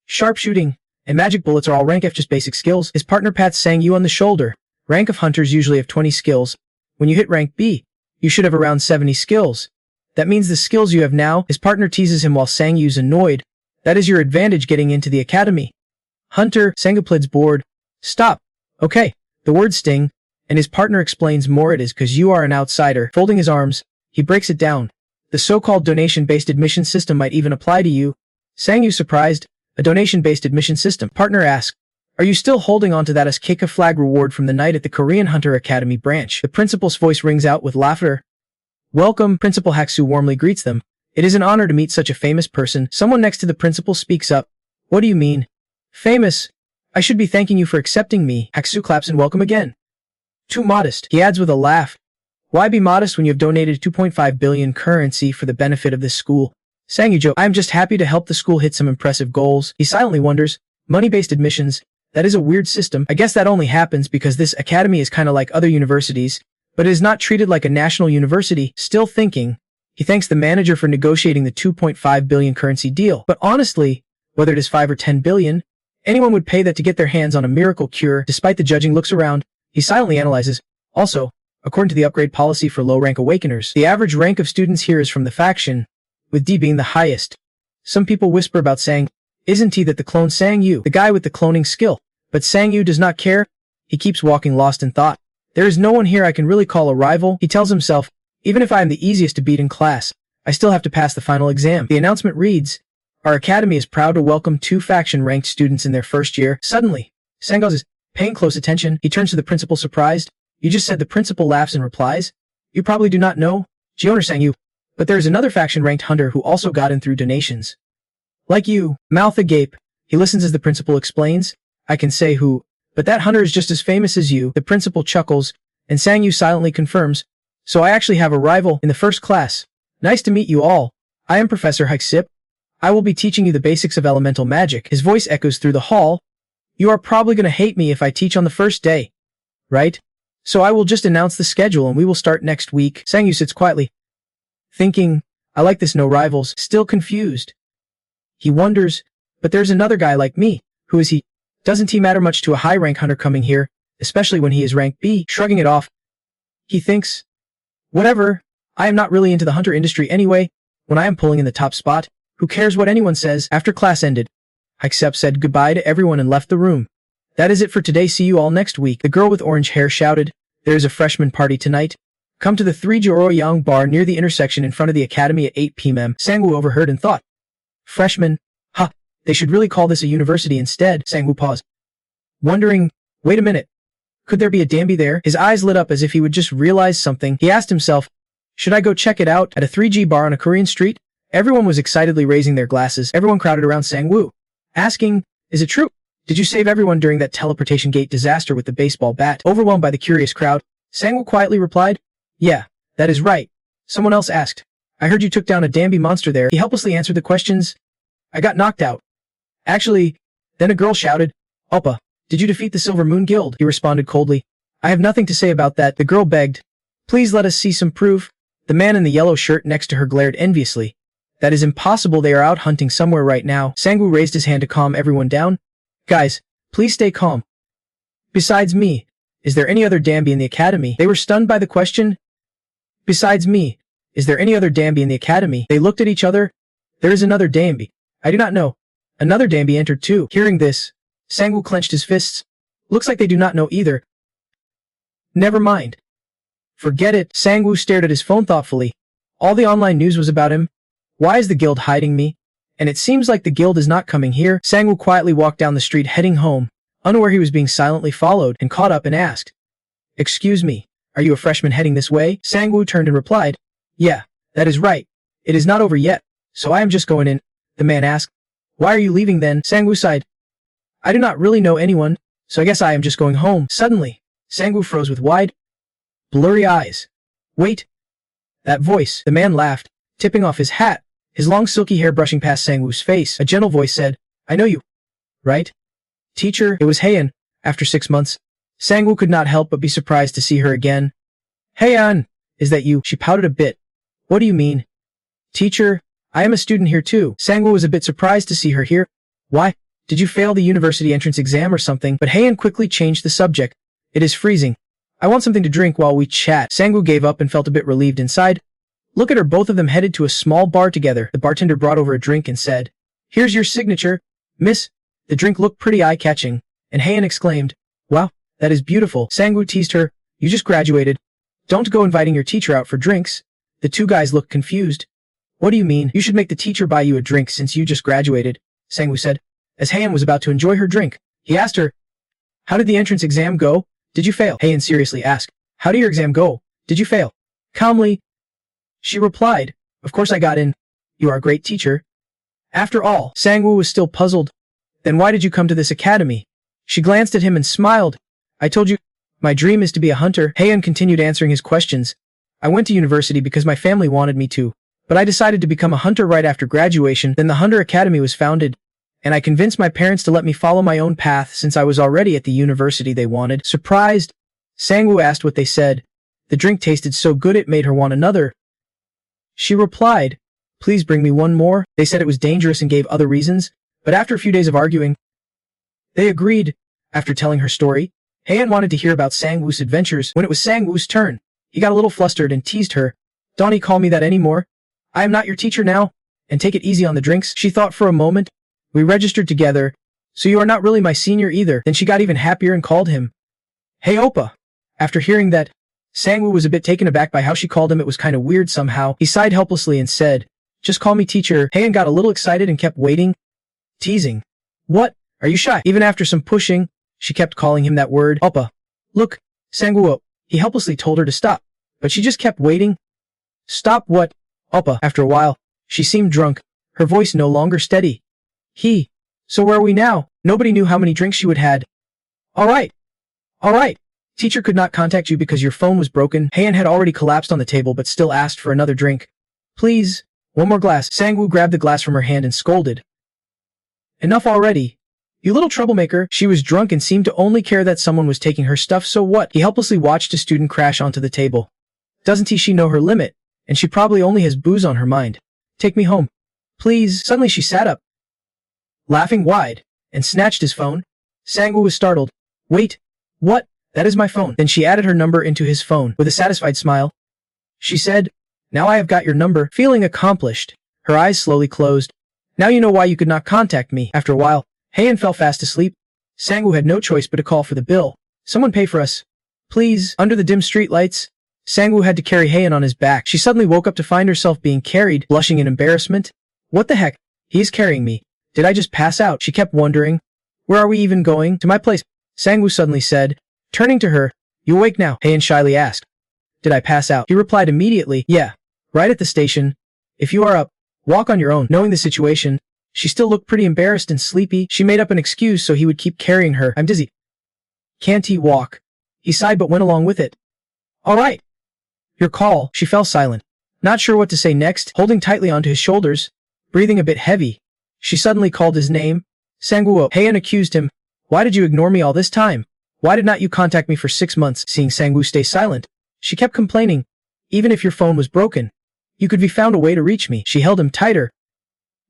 sharpshooting, and magic bullets are all rank F, just basic skills. His partner pats Sang-hyu on the shoulder. Rank of hunters usually have 20 skills. When you hit rank B, you should have around 70 skills. That means the skills you have now. His partner teases him while Sang-hyu's annoyed. That is your advantage getting into the Academy. Hunter, Sang-hyu pleads bored. Stop. Okay, the words sting, and his partner explains more. It is because you are an outsider. Folding his arms, he breaks it down. The so-called donation-based admission system might even apply to you. Sang-hyu surprised. A donation-based admission system. Partner asks, are you still holding on to that Askeka flag reward from the night at the Korean Hunter Academy branch? The principal's voice rings out with laughter. Welcome. Principal Hak-soo warmly greets them. It is an honor to meet such a famous person. Someone next to the principal speaks up. What do you mean? Famous? I should be thanking you for accepting me. Hak-soo claps and welcome again. Too modest, he adds with a laugh. Why be modest when you have donated 2.5 billion currency for the benefit of this school? Sang-woo joked, I am just happy to help the school hit some impressive goals. He silently wonders, money-based admissions, that is a weird system. I guess that only happens because this academy is kinda like other universities, but it is not treated like a national university. Still thinking, he thanks the manager for negotiating the 2.5 billion currency deal. But honestly, whether it is 5 or 10 billion, anyone would pay that to get their hands on a miracle cure. Despite the judging looks around, he silently analyzes. Also, according to the upgrade policy for low-rank awakeners, the average rank of students here is from the faction, with D being the highest. Some people whisper about Sang, isn't he that the clone Sang-woo, the guy with the cloning skill? But Sang-woo does not care. He keeps walking lost in thought. There is no one here I can really call a rival, he tells himself. Even if I am the easiest to beat in class, I still have to pass the final exam. The announcement reads, our academy is proud to welcome 2 faction-ranked students in their first year. Suddenly, Sang-woo is paying close attention. He turns to the principal surprised. You just said. The principal laughs and replies, you probably do not know, Jeon Sang-woo, but there is another faction-ranked hunter who also got in through donations. Like you, mouth agape. He listens as the principal explains, I can say who, but that hunter is just as famous as you. The principal chuckles, and Sang-woo silently confirms, so I actually have a rival in the first class. Nice to meet you all. I am Professor Hyuk-sip. I will be teaching you the basics of elemental magic. His voice echoes through the hall. You are probably gonna hate me if I teach on the first day, right? So I will just announce the schedule and we will start next week. Sang-woo sits quietly, thinking, I like this no rivals, still confused. He wonders, but there's another guy like me. Who is he? Doesn't he matter much to a high-rank hunter coming here, especially when he is rank B? Shrugging it off, he thinks, whatever, I am not really into the hunter industry anyway. When I am pulling in the top spot, who cares what anyone says? After class ended, Hyuk-sip said goodbye to everyone and left the room. That is it for today. See you all next week. The girl with orange hair shouted, there is a freshman party tonight. Come to the 3 Joroyang bar near the intersection in front of the academy at 8 p.m. Sang-woo overheard and thought, freshman? Ha, they should really call this a university instead. Sang-woo paused, wondering, wait a minute. Could there be a Danby there? His eyes lit up as if he would just realize something. He asked himself, should I go check it out? At a 3G bar on a Korean street, everyone was excitedly raising their glasses. Everyone crowded around Sang-woo, asking, is it true? Did you save everyone during that teleportation gate disaster with the baseball bat? Overwhelmed by the curious crowd, Sang-woo quietly replied, yeah, that is right. Someone else asked, I heard you took down a Danby monster there. He helplessly answered the questions. I got knocked out. Actually, then a girl shouted, Oppa, did you defeat the Silver Moon Guild? He responded coldly, I have nothing to say about that. The girl begged, please let us see some proof. The man in the yellow shirt next to her glared enviously. That is impossible. They are out hunting somewhere right now. Sang-woo raised his hand to calm everyone down. Guys, please stay calm. Besides me, is there any other Danby in the academy? They were stunned by the question. Besides me, is there any other Danby in the academy? They looked at each other. There is another Danby. I do not know. Another Danby entered too. Hearing this, Sang-woo clenched his fists. Looks like they do not know either. Never mind. Forget it. Sang-woo stared at his phone thoughtfully. All the online news was about him. Why is the guild hiding me? And it seems like the guild is not coming here. Sang-woo quietly walked down the street heading home, unaware he was being silently followed, and caught up and asked, excuse me, are you a freshman heading this way? Sang-woo turned and replied, yeah, that is right. It is not over yet, so I am just going in. The man asked, why are you leaving then? Sang-woo sighed, I do not really know anyone, so I guess I am just going home. Suddenly, Sang-woo froze with wide, blurry eyes. Wait. That voice. The man laughed, tipping off his hat, his long silky hair brushing past Sang-woo's face. A gentle voice said, I know you. Right? Teacher, it was Haeun. After 6 months, Sang-woo could not help but be surprised to see her again. Haeun, is that you? She pouted a bit. What do you mean? Teacher, I am a student here too. Sang-woo was a bit surprised to see her here. Why? Did you fail the university entrance exam or something? But Haeun quickly changed the subject. It is freezing. I want something to drink while we chat. Sang-woo gave up and felt a bit relieved inside. Look at her. Both of them headed to a small bar together. The bartender brought over a drink and said, here's your signature, miss. The drink looked pretty eye-catching, and Haeun exclaimed, wow, that is beautiful. Sang-woo teased her, you just graduated. Don't go inviting your teacher out for drinks. The two guys looked confused. What do you mean? You should make the teacher buy you a drink since you just graduated, Sang-woo said. As Haeun was about to enjoy her drink, he asked her, how did the entrance exam go? Did you fail? Haeun seriously asked, how did your exam go? Did you fail? Calmly, she replied, of course I got in. You are a great teacher. After all, Sang-woo was still puzzled. Then why did you come to this academy? She glanced at him and smiled. I told you, my dream is to be a hunter. Haeun continued answering his questions. I went to university because my family wanted me to, But I decided to become a hunter right after graduation. Then the Hunter Academy was founded, and I convinced my parents to let me follow my own path since I was already at the university they wanted. Surprised, Sang-woo asked what they said. The drink tasted so good it made her want another. She replied, "Please bring me one more." They said it was dangerous and gave other reasons, but after a few days of arguing, they agreed. After telling her story, Haein wanted to hear about Sang-woo's adventures. When it was Sang-woo's turn, he got a little flustered and teased her. "Don't call me that anymore. I am not your teacher now, and take it easy on the drinks." She thought for a moment. "We registered together, so you are not really my senior either." Then she got even happier and called him, "Hey Oppa." After hearing that, Sang-woo was a bit taken aback by how she called him. It was kind of weird somehow. He sighed helplessly and said, "Just call me teacher." Haein got a little excited and kept waiting. Teasing. "What? Are you shy?" Even after some pushing, she kept calling him that word. "Oppa. Look, Sang-woo." He helplessly told her to stop, but she just kept waiting. "Stop what? Oppa." After a while, she seemed drunk, her voice no longer steady. So where are we now?" Nobody knew how many drinks she would had. All right. Teacher could not contact you because your phone was broken." Haein had already collapsed on the table but still asked for another drink. "Please, one more glass." Sang-woo grabbed the glass from her hand and scolded. "Enough already. You little troublemaker." She was drunk and seemed to only care that someone was taking her stuff, so what? He helplessly watched a student crash onto the table. Doesn't she know her limit? And she probably only has booze on her mind. "Take me home. Please." Suddenly she sat up, laughing wide, and snatched his phone. Sang-woo was startled. "Wait, what? That is my phone." Then she added her number into his phone. With a satisfied smile, she said, "Now I have got your number." Feeling accomplished, her eyes slowly closed. "Now you know why you could not contact me." After a while, Haein fell fast asleep. Sang-woo had no choice but to call for the bill. "Someone pay for us, please." Under the dim street lights, Sang-woo had to carry Haein on his back. She suddenly woke up to find herself being carried, blushing in embarrassment. "What the heck? He is carrying me. Did I just pass out?" She kept wondering. "Where are we even going?" "To my place," Sang-woo suddenly said, turning to her. "You awake now?" Haein shyly asked. "Did I pass out?" He replied immediately, "Yeah, right at the station. If you are up, walk on your own." Knowing the situation, she still looked pretty embarrassed and sleepy. She made up an excuse so he would keep carrying her. "I'm dizzy." "Can't he walk?" He sighed but went along with it. "All right. Your call." She fell silent, not sure what to say next, holding tightly onto his shoulders, breathing a bit heavy. She suddenly called his name. "Sang-woo." Haein accused him. "Why did you ignore me all this time? Why did not you contact me for 6 months?" Seeing Sang-woo stay silent, she kept complaining. "Even if your phone was broken, you could be found a way to reach me." She held him tighter.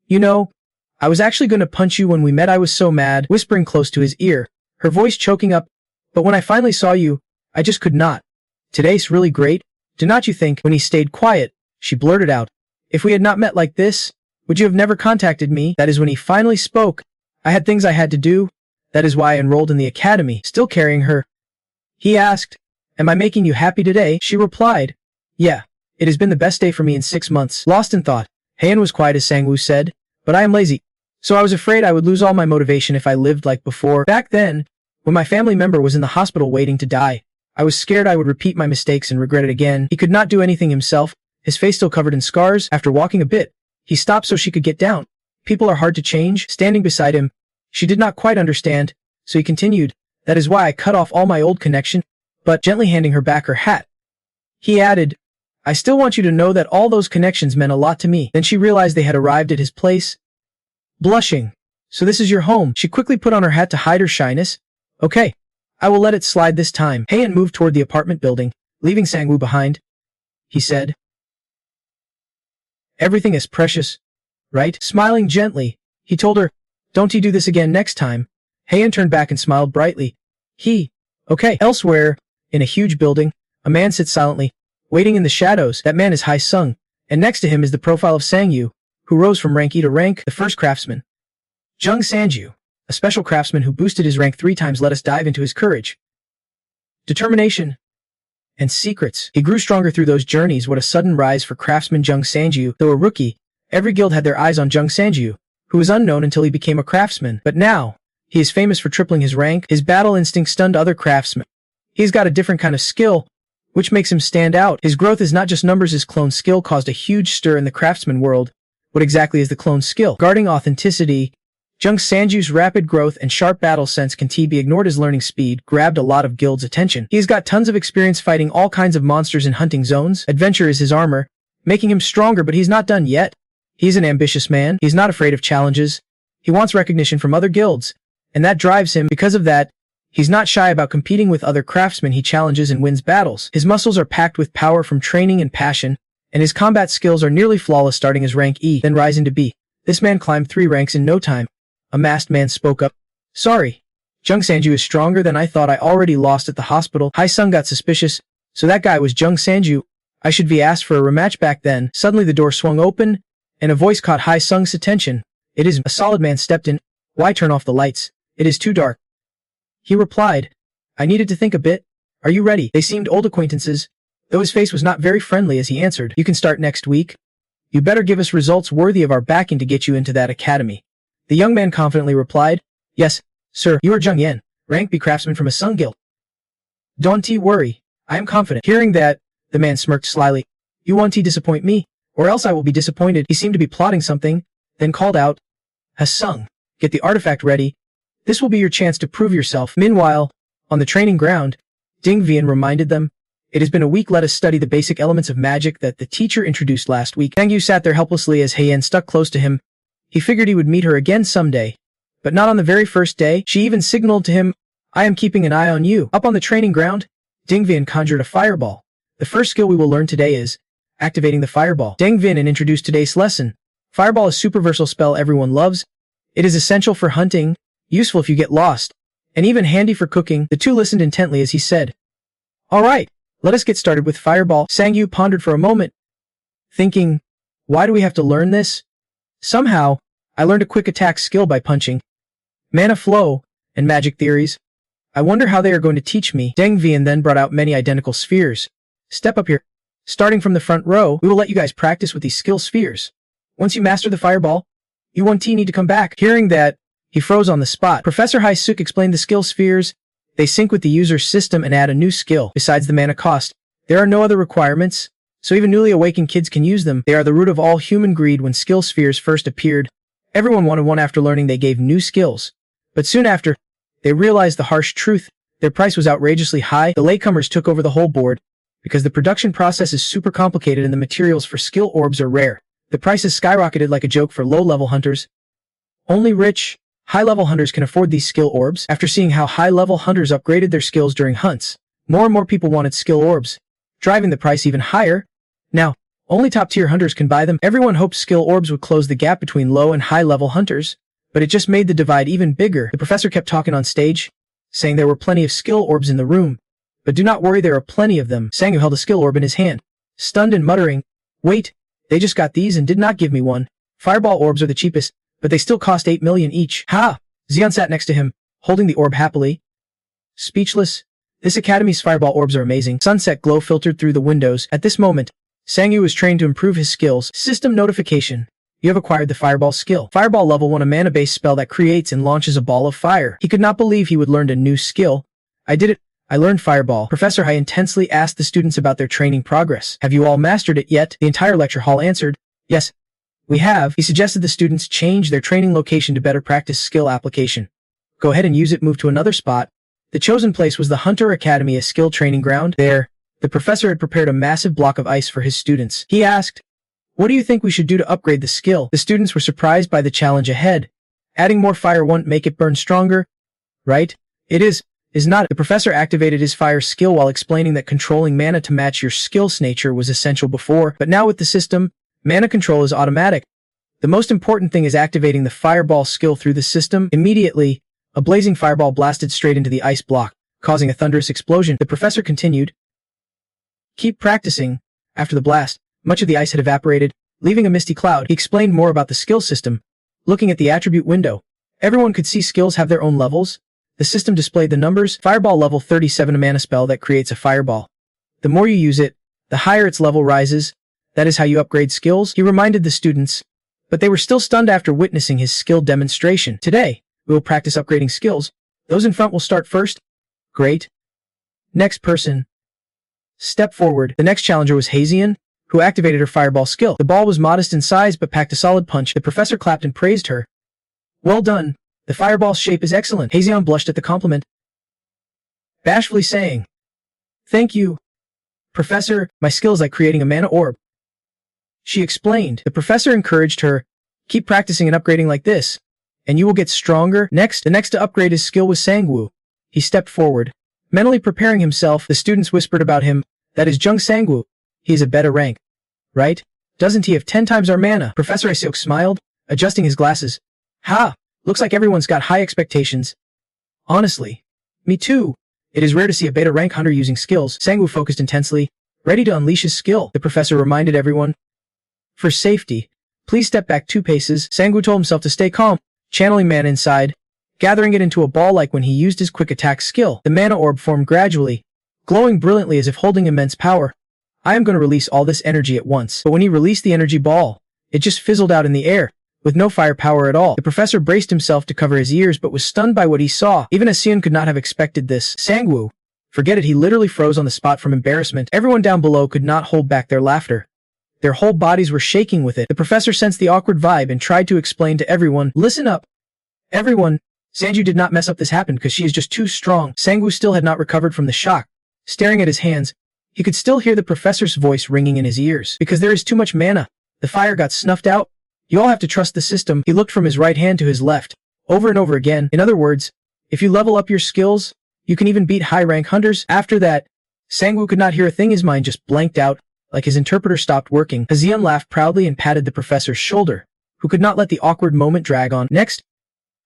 "You know, I was actually going to punch you when we met. I was so mad," whispering close to his ear, her voice choking up. "But when I finally saw you, I just could not. Today's really great, do not you think?" When he stayed quiet, she blurted out, "If we had not met like this, would you have never contacted me?" That is when he finally spoke. "I had things I had to do. That is why I enrolled in the academy." Still carrying her, he asked, "Am I making you happy today?" She replied, "Yeah, it has been the best day for me in 6 months." Lost in thought, Haein was quiet as Sang-woo said, "But I am lazy. So I was afraid I would lose all my motivation if I lived like before. Back then, when my family member was in the hospital waiting to die, I was scared I would repeat my mistakes and regret it again." He could not do anything himself, his face still covered in scars. After walking a bit, he stopped so she could get down. People are hard to change. Standing beside him, she did not quite understand, so he continued, "That is why I cut off all my old connection," but gently handing her back her hat. He added, "I still want you to know that all those connections meant a lot to me." Then she realized they had arrived at his place. Blushing, "So this is your home." She quickly put on her hat to hide her shyness. "Okay, I will let it slide this time." Haein moved toward the apartment building, leaving Sang-woo behind. He said, "Everything is precious, right?" Smiling gently, he told her, "Don't you do this again next time." Haein turned back and smiled brightly. Okay. Elsewhere, in a huge building, a man sits silently, waiting in the shadows. That man is Hai-sung, and next to him is the profile of Sang-yu, who rose from rank E to rank, the first craftsman. Jung Sanju, a special craftsman who boosted his rank 3 times. Let us dive into his courage, determination, and secrets. He grew stronger through those journeys. What a sudden rise for craftsman Jung Sanju. Though a rookie, every guild had their eyes on Jung Sanju, who was unknown until he became a craftsman. But now, he is famous for tripling his rank. His battle instinct stunned other craftsmen. He's got a different kind of skill, which makes him stand out. His growth is not just numbers. His clone skill caused a huge stir in the craftsman world. What exactly is the clone skill? Guarding authenticity. Jung Sanju's rapid growth and sharp battle sense can't be ignored. His learning speed grabbed a lot of guilds' attention. He's got tons of experience fighting all kinds of monsters in hunting zones. Adventure is his armor, making him stronger, but he's not done yet. He's an ambitious man. He's not afraid of challenges. He wants recognition from other guilds, and that drives him. Because of that, he's not shy about competing with other craftsmen. He challenges and wins battles. His muscles are packed with power from training and passion, and his combat skills are nearly flawless, starting as rank E, then rising to B. This man climbed 3 ranks in no time. A masked man spoke up. Sorry. Jung Sanju is stronger than I thought. I already lost at the hospital. Hai Sung got suspicious. So that guy was Jung Sanju. I should be asked for a rematch back then. Suddenly the door swung open, and a voice caught Hai Sung's attention. It is. A solid man stepped in. Why turn off the lights? It is too dark. He replied. I needed to think a bit. Are you ready? They seemed old acquaintances, though his face was not very friendly as he answered. You can start next week. You better give us results worthy of our backing to get you into that academy. The young man confidently replied. Yes, sir. You are Jung Yan, rank B craftsman from a Sung guild. Don't worry. I am confident. Hearing that, the man smirked slyly. You won't disappoint me, or else I will be disappointed. He seemed to be plotting something, then called out. Ha Sung, get the artifact ready. This will be your chance to prove yourself. Meanwhile, on the training ground, Ding Vian reminded them. It has been a week. Let us study the basic elements of magic that the teacher introduced last week. Tang Yu sat there helplessly as Hei Yan stuck close to him. He figured he would meet her again someday, but not on the very first day. She even signaled to him, I am keeping an eye on you. Up on the training ground, Ding Vian conjured a fireball. The first skill we will learn today is activating the fireball. Ding Vian introduced today's lesson. Fireball is a super versatile spell everyone loves. It is essential for hunting, useful if you get lost, and even handy for cooking. The two listened intently as he said, All right, let us get started with fireball. Sang Yu pondered for a moment, thinking, why do we have to learn this? Somehow, I learned a quick attack skill by punching. Mana flow, and magic theories. I wonder how they are going to teach me. Deng Vian then brought out many identical spheres. Step up here. Starting from the front row, we will let you guys practice with these skill spheres. Once you master the fireball, you won't need to come back. Hearing that, he froze on the spot. Professor Hai Suk explained the skill spheres. They sync with the user's system and add a new skill. Besides the mana cost, there are no other requirements, so even newly awakened kids can use them. They are the root of all human greed. When skill spheres first appeared, everyone wanted one. After learning, they gave new skills. But soon after, they realized the harsh truth. Their price was outrageously high. The latecomers took over the whole board, because the production process is super complicated and the materials for skill orbs are rare. The prices skyrocketed like a joke for low-level hunters. Only rich, high-level hunters can afford these skill orbs. After seeing how high-level hunters upgraded their skills during hunts, more and more people wanted skill orbs, driving the price even higher. Now, only top-tier hunters can buy them. Everyone hoped skill orbs would close the gap between low and high-level hunters, but it just made the divide even bigger. The professor kept talking on stage, saying there were plenty of skill orbs in the room. But do not worry, there are plenty of them. Sang Yu held a skill orb in his hand, stunned and muttering, Wait, they just got these and did not give me one. Fireball orbs are the cheapest, but they still cost 8 million each. Ha! Xian sat next to him, holding the orb happily. Speechless. This academy's fireball orbs are amazing. Sunset glow filtered through the windows. At this moment, Sang Yu was trained to improve his skills. System notification. You have acquired the fireball skill. Fireball level 1, a mana-based spell that creates and launches a ball of fire. He could not believe he would learn a new skill. I did it. I learned fireball. Professor Hai intensely asked the students about their training progress. Have you all mastered it yet? The entire lecture hall answered, Yes, we have. He suggested the students change their training location to better practice skill application. Go ahead and use it. Move to another spot. The chosen place was the Hunter Academy, a skill training ground. There, the professor had prepared a massive block of ice for his students. He asked, What do you think we should do to upgrade the skill? The students were surprised by the challenge ahead. Adding more fire won't make it burn stronger, right? It is not. The professor activated his fire skill while explaining that controlling mana to match your skill's nature was essential before, but now with the system, mana control is automatic. The most important thing is activating the fireball skill through the system. Immediately, a blazing fireball blasted straight into the ice block, causing a thunderous explosion. The professor continued, Keep practicing. After the blast, much of the ice had evaporated, leaving a misty cloud. He explained more about the skill system. Looking at the attribute window, everyone could see skills have their own levels. The system displayed the numbers. Fireball level 37, a mana spell that creates a fireball. The more you use it, the higher its level rises. That is how you upgrade skills, he reminded the students. But they were still stunned after witnessing his skill demonstration. Today, we will practice upgrading skills. Those in front will start first. Great. Next person. Step forward. The next challenger was Hazian, who activated her fireball skill. The ball was modest in size but packed a solid punch. The professor clapped and praised her. Well done. The fireball's shape is excellent. Hazian blushed at the compliment, bashfully saying, Thank you, Professor. My skill is like creating a mana orb. She explained. The professor encouraged her, keep practicing and upgrading like this, and you will get stronger. The next to upgrade his skill was Sangwoo. He stepped forward. Mentally preparing himself, the students whispered about him, that is Jung Sangwoo. He is a better rank. Right? Doesn't he have 10 times our mana? Professor Iseok smiled, adjusting his glasses. Ha! Looks like everyone's got high expectations. Honestly. Me too. It is rare to see a beta rank hunter using skills. Sangwoo focused intensely, ready to unleash his skill. The professor reminded everyone. For safety, please step back 2 paces. Sangwoo told himself to stay calm, channeling mana inside, gathering it into a ball like when he used his quick attack skill. The mana orb formed gradually, glowing brilliantly as if holding immense power. I am going to release all this energy at once. But when he released the energy ball, it just fizzled out in the air, with no firepower at all. The professor braced himself to cover his ears but was stunned by what he saw. Even Seon could not have expected this. Sangwoo. Forget it, he literally froze on the spot from embarrassment. Everyone down below could not hold back their laughter. Their whole bodies were shaking with it. The professor sensed the awkward vibe and tried to explain to everyone, listen up. Everyone, Sanju did not mess up, this happened because she is just too strong. Sangwoo still had not recovered from the shock. Staring at his hands, he could still hear the professor's voice ringing in his ears. Because there is too much mana. The fire got snuffed out. You all have to trust the system. He looked from his right hand to his left, over and over again. In other words, if you level up your skills, you can even beat high-rank hunters. After that, Sangwoo could not hear a thing. His mind just blanked out, like his interpreter stopped working. Hazian laughed proudly and patted the professor's shoulder, who could not let the awkward moment drag on. Next,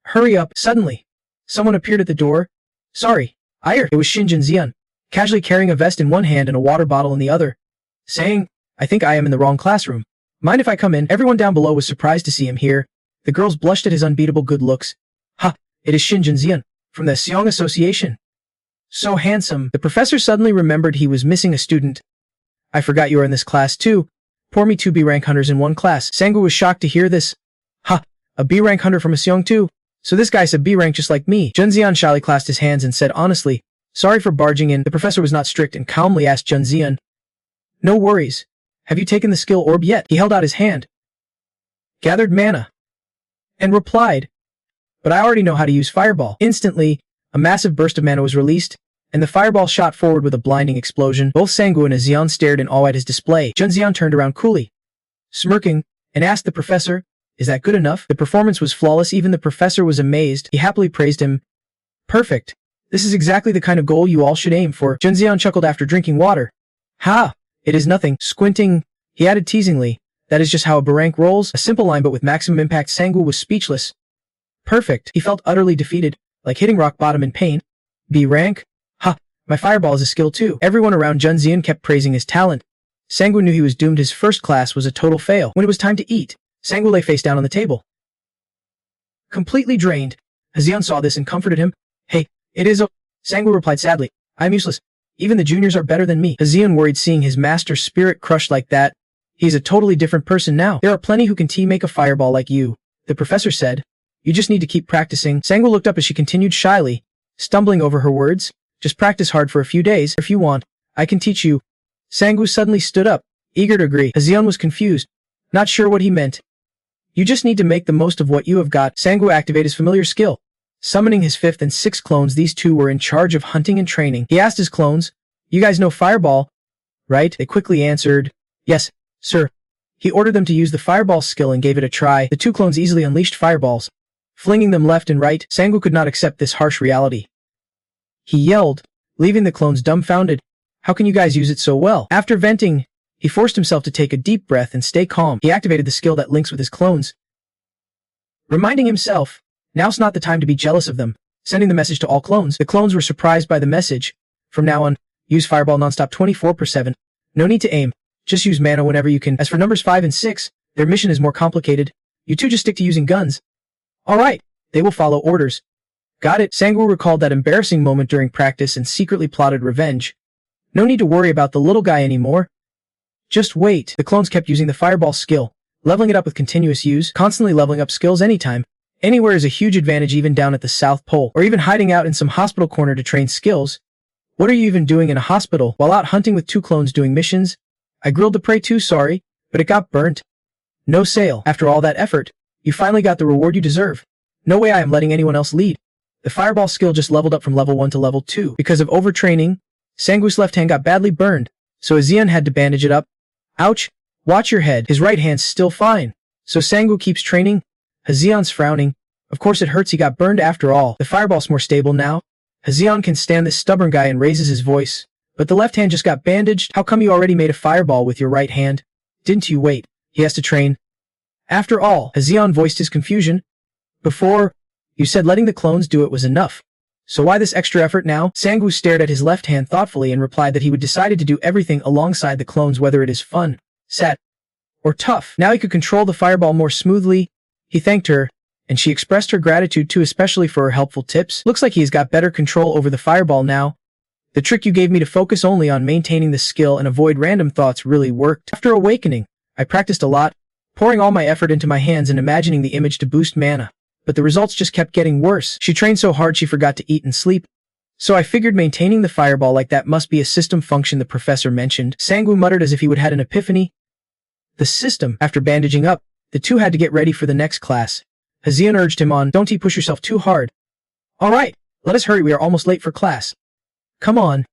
hurry up. Suddenly, someone appeared at the door. Sorry, It was Shinjin Xian, casually carrying a vest in one hand and a water bottle in the other, saying, I think I am in the wrong classroom. Mind if I come in? Everyone down below was surprised to see him here. The girls blushed at his unbeatable good looks. Ha, it is Shinjin Xian, from the Seong Association. So handsome. The professor suddenly remembered he was missing a student. I forgot you are in this class too. Pour me 2 B-rank hunters in one class. Sangwoo was shocked to hear this. Ha, a B-rank hunter from a Seong too? So this guy's a B-rank just like me. Jun Xian shyly clasped his hands and said honestly, sorry for barging in. The professor was not strict and calmly asked Jun Xian. No worries. Have you taken the skill orb yet? He held out his hand, gathered mana, and replied, but I already know how to use Fireball. Instantly, a massive burst of mana was released, and the fireball shot forward with a blinding explosion. Both Sangwoo and Xian stared in awe at his display. Jun Xian turned around coolly, smirking, and asked the professor, is that good enough? The performance was flawless. Even the professor was amazed. He happily praised him. Perfect. This is exactly the kind of goal you all should aim for. Jun Xian chuckled after drinking water. Ha! It is nothing. Squinting, he added teasingly, that is just how a B-rank rolls. A simple line but with maximum impact. Sangwoo was speechless. Perfect. He felt utterly defeated, like hitting rock bottom in pain. B-rank? Ha! My fireball is a skill too. Everyone around Jun Xian kept praising his talent. Sangwoo knew he was doomed. His first class was a total fail. When it was time to eat, Sangwoo lay face down on the table, completely drained. Hazian saw this and comforted him. Hey, it is Sangwoo replied sadly, I am useless. Even the juniors are better than me. Hazian worried seeing his master's spirit crushed like that. He's a totally different person now. There are plenty who can make a fireball like you, the professor said. You just need to keep practicing. Sangwoo looked up as she continued shyly, stumbling over her words. Just practice hard for a few days. If you want, I can teach you. Sangwoo suddenly stood up, eager to agree. Hazian was confused, not sure what he meant. You just need to make the most of what you have got. Sangwoo activated his familiar skill, summoning his 5th and 6th clones. These 2 were in charge of hunting and training. He asked his clones, you guys know Fireball, right? They quickly answered, yes, sir. He ordered them to use the Fireball skill and gave it a try. The 2 clones easily unleashed fireballs, flinging them left and right. Sangwoo could not accept this harsh reality. He yelled, leaving the clones dumbfounded. How can you guys use it so well? After venting, he forced himself to take a deep breath and stay calm. He activated the skill that links with his clones, reminding himself, now's not the time to be jealous of them, sending the message to all clones. The clones were surprised by the message. From now on, use Fireball nonstop 24/7. No need to aim. Just use mana whenever you can. As for numbers 5 and 6, their mission is more complicated. You 2 just stick to using guns. Alright, they will follow orders. Got it. Sangwoo recalled that embarrassing moment during practice and secretly plotted revenge. No need to worry about the little guy anymore. Just wait. The clones kept using the Fireball skill, leveling it up with continuous use. Constantly leveling up skills anytime, anywhere is a huge advantage, even down at the South Pole, or even hiding out in some hospital corner to train skills. What are you even doing in a hospital while out hunting with 2 clones doing missions? I grilled the prey too, sorry, but it got burnt. No sale. After all that effort, you finally got the reward you deserve. No way I am letting anyone else lead. The Fireball skill just leveled up from level 1 to level 2. Because of overtraining, Sangwoo's left hand got badly burned, so Xian had to bandage it up. Ouch! Watch your head. His right hand's still fine. So Sangwoo keeps training? Hazeon's frowning. Of course it hurts, he got burned after all. The fireball's more stable now. Hazeon can stand this stubborn guy and raises his voice. But the left hand just got bandaged. How come you already made a fireball with your right hand? Didn't you wait? He has to train. After all, Hazeon voiced his confusion. Before, you said letting the clones do it was enough. So why this extra effort now? Sangwoo stared at his left hand thoughtfully and replied that he would decided to do everything alongside the clones, whether it is fun, sad, or tough. Now he could control the fireball more smoothly. He thanked her, and she expressed her gratitude too, especially for her helpful tips. Looks like he has got better control over the fireball now. The trick you gave me to focus only on maintaining the skill and avoid random thoughts really worked. After awakening, I practiced a lot, pouring all my effort into my hands and imagining the image to boost mana. But the results just kept getting worse. She trained so hard she forgot to eat and sleep. So I figured maintaining the fireball like that must be a system function the professor mentioned. Sangwoo muttered as if he would had an epiphany. The system. After bandaging up, the two had to get ready for the next class. Hazeon urged him on, don't push yourself too hard. Alright, let us hurry, we are almost late for class. Come on,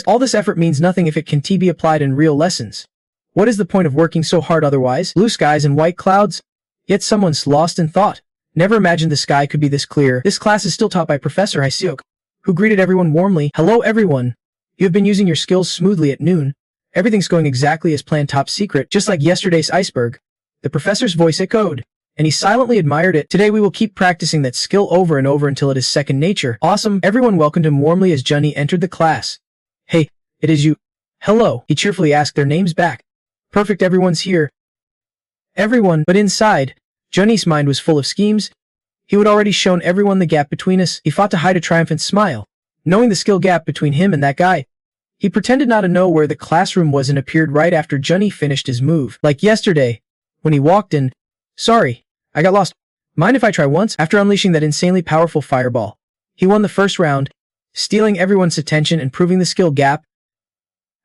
all this effort means nothing if it can't be applied in real lessons. What is the point of working so hard otherwise? Blue skies and white clouds? Yet someone's lost in thought. Never imagined the sky could be this clear. This class is still taught by Professor Hyeseok, who greeted everyone warmly. Hello everyone. You have been using your skills smoothly at noon. Everything's going exactly as planned, top secret, just like yesterday's iceberg. The professor's voice echoed, and he silently admired it. Today we will keep practicing that skill over and over until it is second nature. Awesome. Everyone welcomed him warmly as Junhee entered the class. Hey, it is you. Hello. He cheerfully asked their names back. Perfect, everyone's here. Everyone, but inside, Junhee's mind was full of schemes. He had already shown everyone the gap between us. He fought to hide a triumphant smile, knowing the skill gap between him and that guy. He pretended not to know where the classroom was and appeared right after Junhee finished his move. Like yesterday, when he walked in. Sorry, I got lost. Mind if I try once? After unleashing that insanely powerful fireball, he won the first round, stealing everyone's attention and proving the skill gap.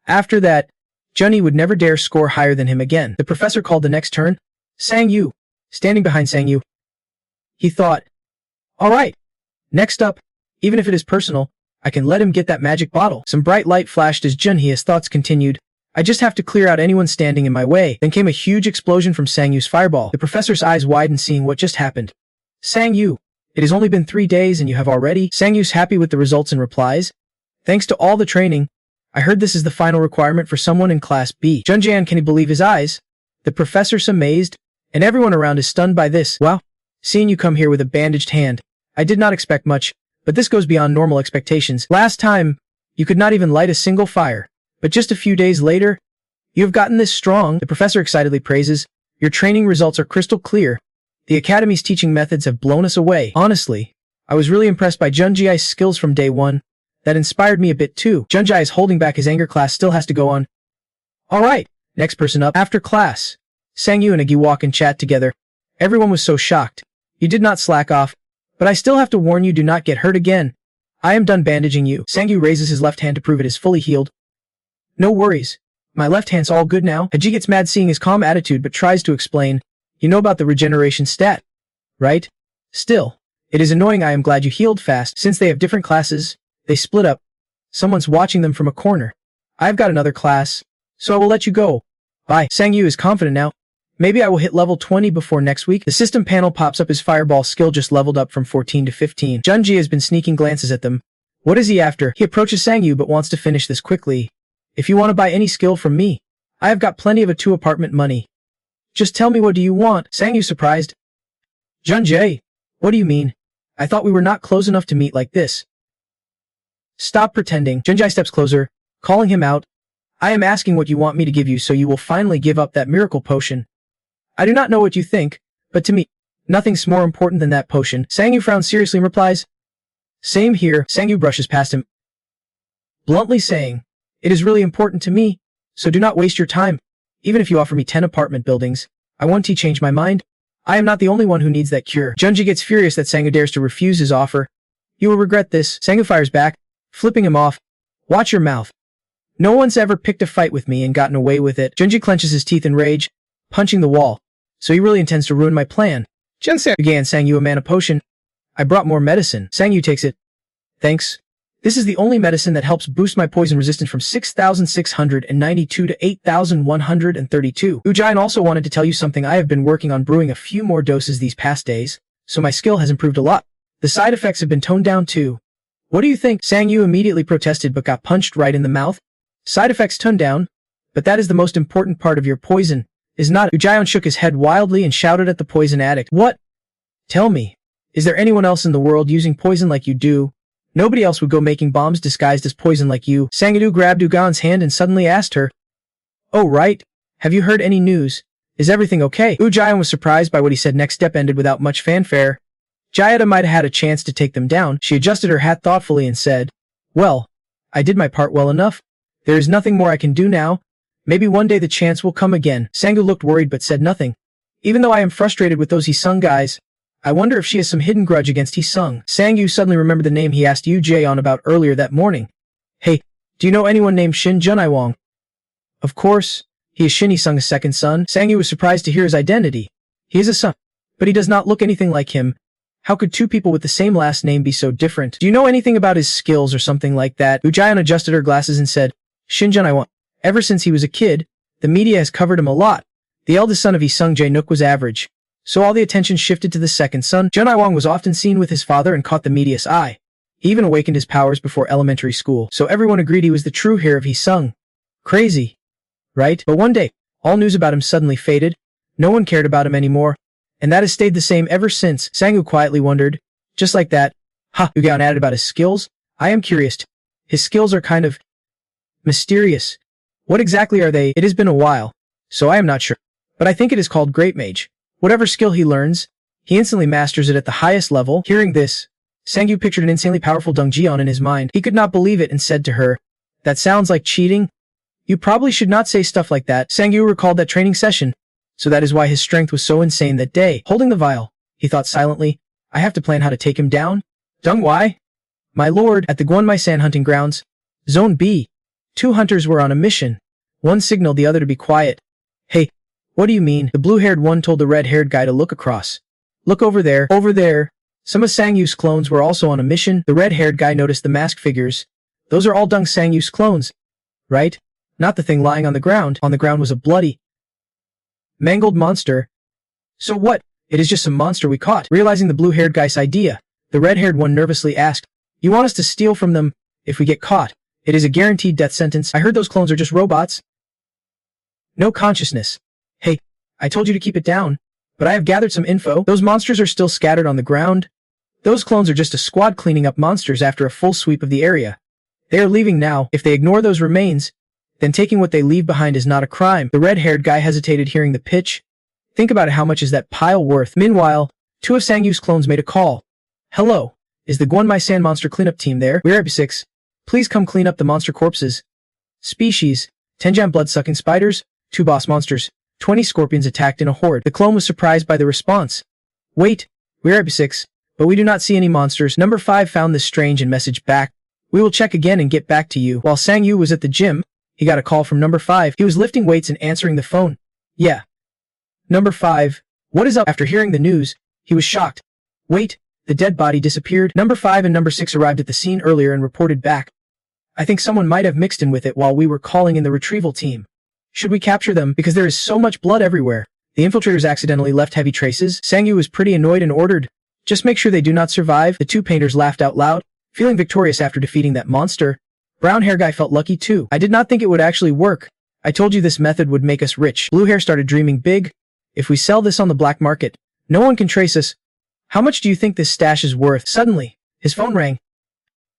After that, Junhee would never dare score higher than him again. The professor called the next turn. Sangwoo. Standing behind Sangwoo, he thought, alright, next up, even if it is personal, I can let him get that magic bottle. Some bright light flashed as Junhee's thoughts continued. I just have to clear out anyone standing in my way. Then came a huge explosion from Sangwoo's fireball. The professor's eyes widened seeing what just happened. Sangwoo, it has only been 3 days and you have already? Sangwoo's happy with the results and replies. Thanks to all the training, I heard this is the final requirement for someone in Class B. Junjan, can he believe his eyes? The professor's amazed, and everyone around is stunned by this. Wow, seeing you come here with a bandaged hand, I did not expect much, but this goes beyond normal expectations. Last time, you could not even light a single fire, but just a few days later, you have gotten this strong. The professor excitedly praises. Your training results are crystal clear. The academy's teaching methods have blown us away. Honestly, I was really impressed by Junji's skills from day one. That inspired me a bit too. Junji is holding back his anger. Class still has to go on. Alright, next person up. After class, Sangwoo and Agi walk and chat together. Everyone was so shocked. You did not slack off, but I still have to warn you, do not get hurt again. I am done bandaging you. Sangwoo raises his left hand to prove it is fully healed. No worries. My left hand's all good now. Haji gets mad seeing his calm attitude but tries to explain. You know about the regeneration stat, right? Still, it is annoying. I am glad you healed fast. Since they have different classes, they split up. Someone's watching them from a corner. I've got another class, so I will let you go. Bye. Sangwoo is confident now. Maybe I will hit level 20 before next week. The system panel pops up. His fireball skill just leveled up from 14 to 15. Junji has been sneaking glances at them. What is he after? He approaches Sangwoo but wants to finish this quickly. If you want to buy any skill from me, I have got plenty of a 2-apartment money. Just tell me, what do you want? Sangwoo surprised. Junji, what do you mean? I thought we were not close enough to meet like this. Stop pretending. Junji steps closer, calling him out. I am asking what you want me to give you so you will finally give up that miracle potion. I do not know what you think, but to me, nothing's more important than that potion. Sangwoo frowns seriously and replies. Same here. Sangwoo brushes past him, bluntly saying, it is really important to me, so do not waste your time. Even if you offer me 10 apartment buildings, I won't change my mind. I am not the only one who needs that cure. Junji gets furious that Sangwoo dares to refuse his offer. You will regret this. Sangwoo fires back, flipping him off. Watch your mouth. No one's ever picked a fight with me and gotten away with it. Junji clenches his teeth in rage, punching the wall. So he really intends to ruin my plan. Junsei began Sangwoo a mana potion. I brought more medicine. Sangwoo takes it. Thanks. This is the only medicine that helps boost my poison resistance from 6,692 to 8,132. Ujian also wanted to tell you something. I have been working on brewing a few more doses these past days, so my skill has improved a lot. The side effects have been toned down too. What do you think? Sang Yu immediately protested but got punched right in the mouth. Side effects toned down? But that is the most important part of your poison, is not it? Ujian shook his head wildly and shouted at the poison addict. What? Tell me, is there anyone else in the world using poison like you do? Nobody else would go making bombs disguised as poison like you. Sangadu grabbed Ugan's hand and suddenly asked her, "Oh right, have you heard any news? Is everything okay?" Ujian was surprised by what he said. Next step ended without much fanfare. Jayada might have had a chance to take them down. She adjusted her hat thoughtfully and said, "Well, I did my part well enough. There is nothing more I can do now. Maybe one day the chance will come again." Sangu looked worried but said nothing. "Even though I am frustrated with those Hisung guys, I wonder if she has some hidden grudge against Hisung." Sangyu suddenly remembered the name he asked Yu Jae-on about earlier that morning. "Hey, do you know anyone named Shin Junaiwang?" "Of course, he is Shin Hisung's second son." Sangyu was surprised to hear his identity. "He is a son, but he does not look anything like him. How could two people with the same last name be so different? Do you know anything about his skills or something like that?" Ujian adjusted her glasses and said, "Shin Junaiwang, ever since he was a kid, the media has covered him a lot. The eldest son of Hisung Jae-nook was average, so all the attention shifted to the second son. Junaiwang was often seen with his father and caught the media's eye. He even awakened his powers before elementary school, so everyone agreed he was the true heir of Hisung. Crazy, right? But one day, all news about him suddenly faded. No one cared about him anymore, and that has stayed the same ever since." Sangu quietly wondered, "Just like that?" "Ha," Ugan added about his skills. "I am curious. His skills are kind of mysterious. What exactly are they?" "It has been a while, so I am not sure, but I think it is called Great Mage. Whatever skill he learns, he instantly masters it at the highest level." Hearing this, Sangyu pictured an insanely powerful Dong Jian in his mind. He could not believe it and said to her, "That sounds like cheating. You probably should not say stuff like that." Sangyu recalled that training session, so that is why his strength was so insane that day. Holding the vial, he thought silently, "I have to plan how to take him down." "Dong Wai? My lord," at the Guanmai-san hunting grounds, Zone B, two hunters were on a mission. One signaled the other to be quiet. "Hey, what do you mean?" The blue-haired one told the red-haired guy to look across. "Look over there." Over there. Some of Sangyu's clones were also on a mission. The red-haired guy noticed the masked figures. "Those are all Dong Sangyu's clones, right? Not the thing lying on the ground." On the ground was a bloody, mangled monster. "So what? It is just some monster we caught." Realizing the blue-haired guy's idea, the red-haired one nervously asked, "You want us to steal from them? If we get caught, it is a guaranteed death sentence." "I heard those clones are just robots. No consciousness." "Hey, I told you to keep it down, but I have gathered some info. Those monsters are still scattered on the ground. Those clones are just a squad cleaning up monsters after a full sweep of the area. They are leaving now. If they ignore those remains, then taking what they leave behind is not a crime." The red-haired guy hesitated hearing the pitch. "Think about it, how much is that pile worth?" Meanwhile, two of Sangyu's clones made a call. "Hello, is the Guanmai Sand Monster Cleanup Team there? We're at 6. Please come clean up the monster corpses." Species: Tenjam blood-sucking spiders, 2 boss monsters, 20 scorpions attacked in a horde. The clone was surprised by the response. "Wait, we're at 6, but we do not see any monsters." Number 5 found this strange and messaged back, "We will check again and get back to you." While Sangyu was at the gym, he got a call from number 5. He was lifting weights and answering the phone. "Yeah. Number 5, what is up?" After hearing the news, he was shocked. "Wait, the dead body disappeared." Number 5 and number 6 arrived at the scene earlier and reported back. "I think someone might have mixed in with it while we were calling in the retrieval team. Should we capture them? Because there is so much blood everywhere. The infiltrators accidentally left heavy traces." Sangyu was pretty annoyed and ordered, "Just make sure they do not survive." The two painters laughed out loud, feeling victorious after defeating that monster. Brown hair guy felt lucky too. "I did not think it would actually work. I told you this method would make us rich." Blue hair started dreaming big. "If we sell this on the black market, no one can trace us. How much do you think this stash is worth?" Suddenly, his phone rang.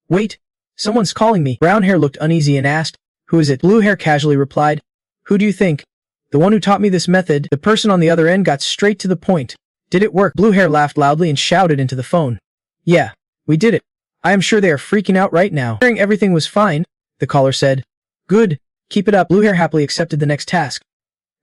"Wait, someone's calling me." Brown hair looked uneasy and asked, "Who is it?" Blue hair casually replied, "Who do you think? The one who taught me this method." The person on the other end got straight to the point. "Did it work?" Blue hair laughed loudly and shouted into the phone. "Yeah, we did it. I am sure they are freaking out right now." Hearing everything was fine, the caller said, "Good, keep it up." Blue hair happily accepted the next task.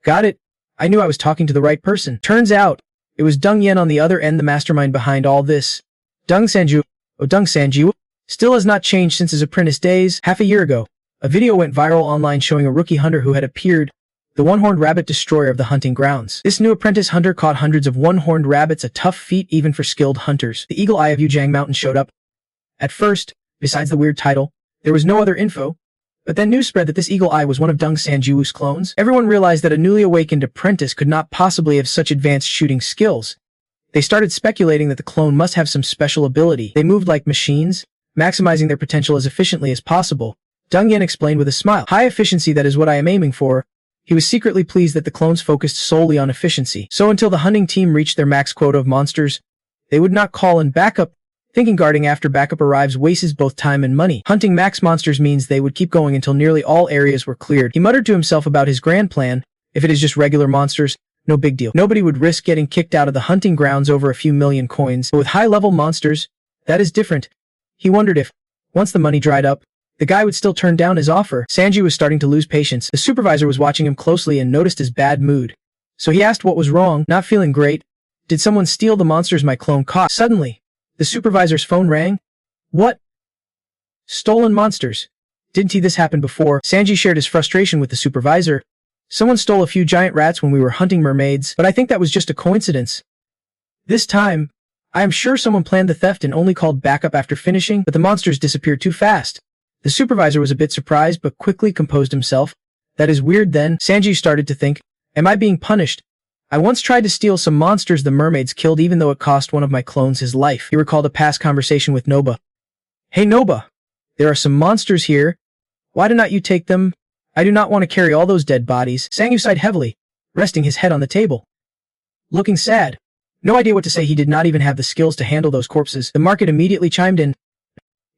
"Got it. I knew I was talking to the right person." Turns out, it was Deng Yen on the other end, the mastermind behind all this. Deng Sanju still has not changed since his apprentice days. Half a year ago, a video went viral online showing a rookie hunter who had appeared, the one-horned rabbit destroyer of the hunting grounds. This new apprentice hunter caught hundreds of one-horned rabbits, a tough feat even for skilled hunters. The eagle eye of Yujang Mountain showed up. At first, Besides the weird title, there was no other info. But then news spread that this eagle eye was one of Deng Sanju's clones. Everyone realized that a newly awakened apprentice could not possibly have such advanced shooting skills. They started speculating that the clone must have some special ability. They moved like machines, maximizing their potential as efficiently as possible. Deng Yan explained with a smile, "High efficiency, that is what I am aiming for." He was secretly pleased that the clones focused solely on efficiency. So until the hunting team reached their max quota of monsters, they would not call in backup, thinking guarding after backup arrives wastes both time and money. Hunting max monsters means they would keep going until nearly all areas were cleared. He muttered to himself about his grand plan. If it is just regular monsters, no big deal. Nobody would risk getting kicked out of the hunting grounds over a few million coins. But with high-level monsters, that is different. He wondered if, once the money dried up, the guy would still turn down his offer. Sanju was starting to lose patience. The supervisor was watching him closely and noticed his bad mood. So he asked what was wrong. "Not feeling great. Did someone steal the monsters my clone caught?" Suddenly, the supervisor's phone rang. "What? Stolen monsters? Didn't this happen before?" Sanji shared his frustration with the supervisor. "Someone stole a few giant rats when we were hunting mermaids, but I think that was just a coincidence. This time, I am sure someone planned the theft and only called backup after finishing, but the monsters disappeared too fast." The supervisor was a bit surprised but quickly composed himself. "That is weird then." Sanji started to think, "Am I being punished? I once tried to steal some monsters the mermaids killed even though it cost one of my clones his life." He recalled a past conversation with Noba. "Hey Noba, there are some monsters here. Why do not you take them? I do not want to carry all those dead bodies." Sangyu sighed heavily, resting his head on the table. Looking sad. No idea what to say, he did not even have the skills to handle those corpses. The market immediately chimed in.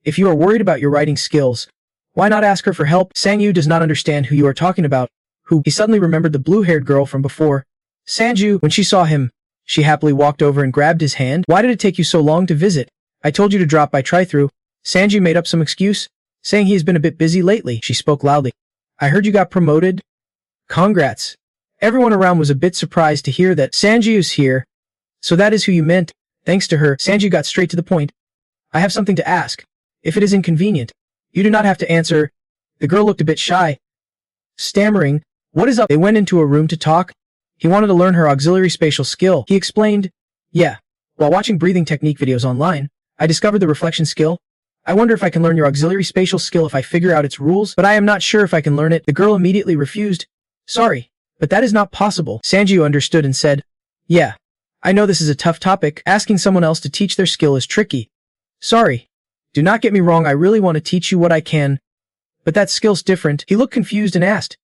"If you are worried about your writing skills, why not ask her for help? Sangyu does not understand who you are talking about." Who? He suddenly remembered the blue-haired girl from before. Sanju, when she saw him, she happily walked over and grabbed his hand. "Why did it take you so long to visit? I told you to drop by try-through." Sanju made up some excuse, saying he has been a bit busy lately. She spoke loudly. "I heard you got promoted? Congrats." Everyone around was a bit surprised to hear that. "Sanju is here. So that is who you meant." Thanks to her, Sanju got straight to the point. "I have something to ask. If it is inconvenient, you do not have to answer." The girl looked a bit shy, stammering, "What is up?" They went into a room to talk. He wanted to learn her auxiliary spatial skill. He explained, "Yeah, while watching breathing technique videos online, I discovered the reflection skill. I wonder if I can learn your auxiliary spatial skill if I figure out its rules, but I am not sure if I can learn it." The girl immediately refused. "Sorry, but that is not possible." Sanju understood and said, "Yeah, I know this is a tough topic. Asking someone else to teach their skill is tricky. Sorry. Do not get me wrong, I really want to teach you what I can. But that skill's different." He looked confused and asked,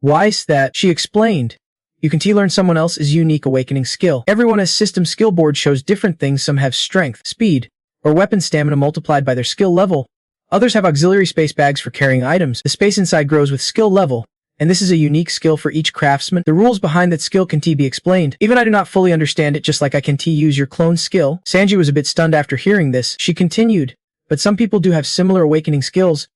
"Why's that?" She explained, "You can learn someone else's unique awakening skill. Everyone's system skill board shows different things. Some have strength, speed, or weapon stamina multiplied by their skill level. Others have auxiliary space bags for carrying items. The space inside grows with skill level, and this is a unique skill for each craftsman. The rules behind that skill can be explained. Even I do not fully understand it, just like I can use your clone skill." Sanji was a bit stunned after hearing this. She continued, "But some people do have similar awakening skills,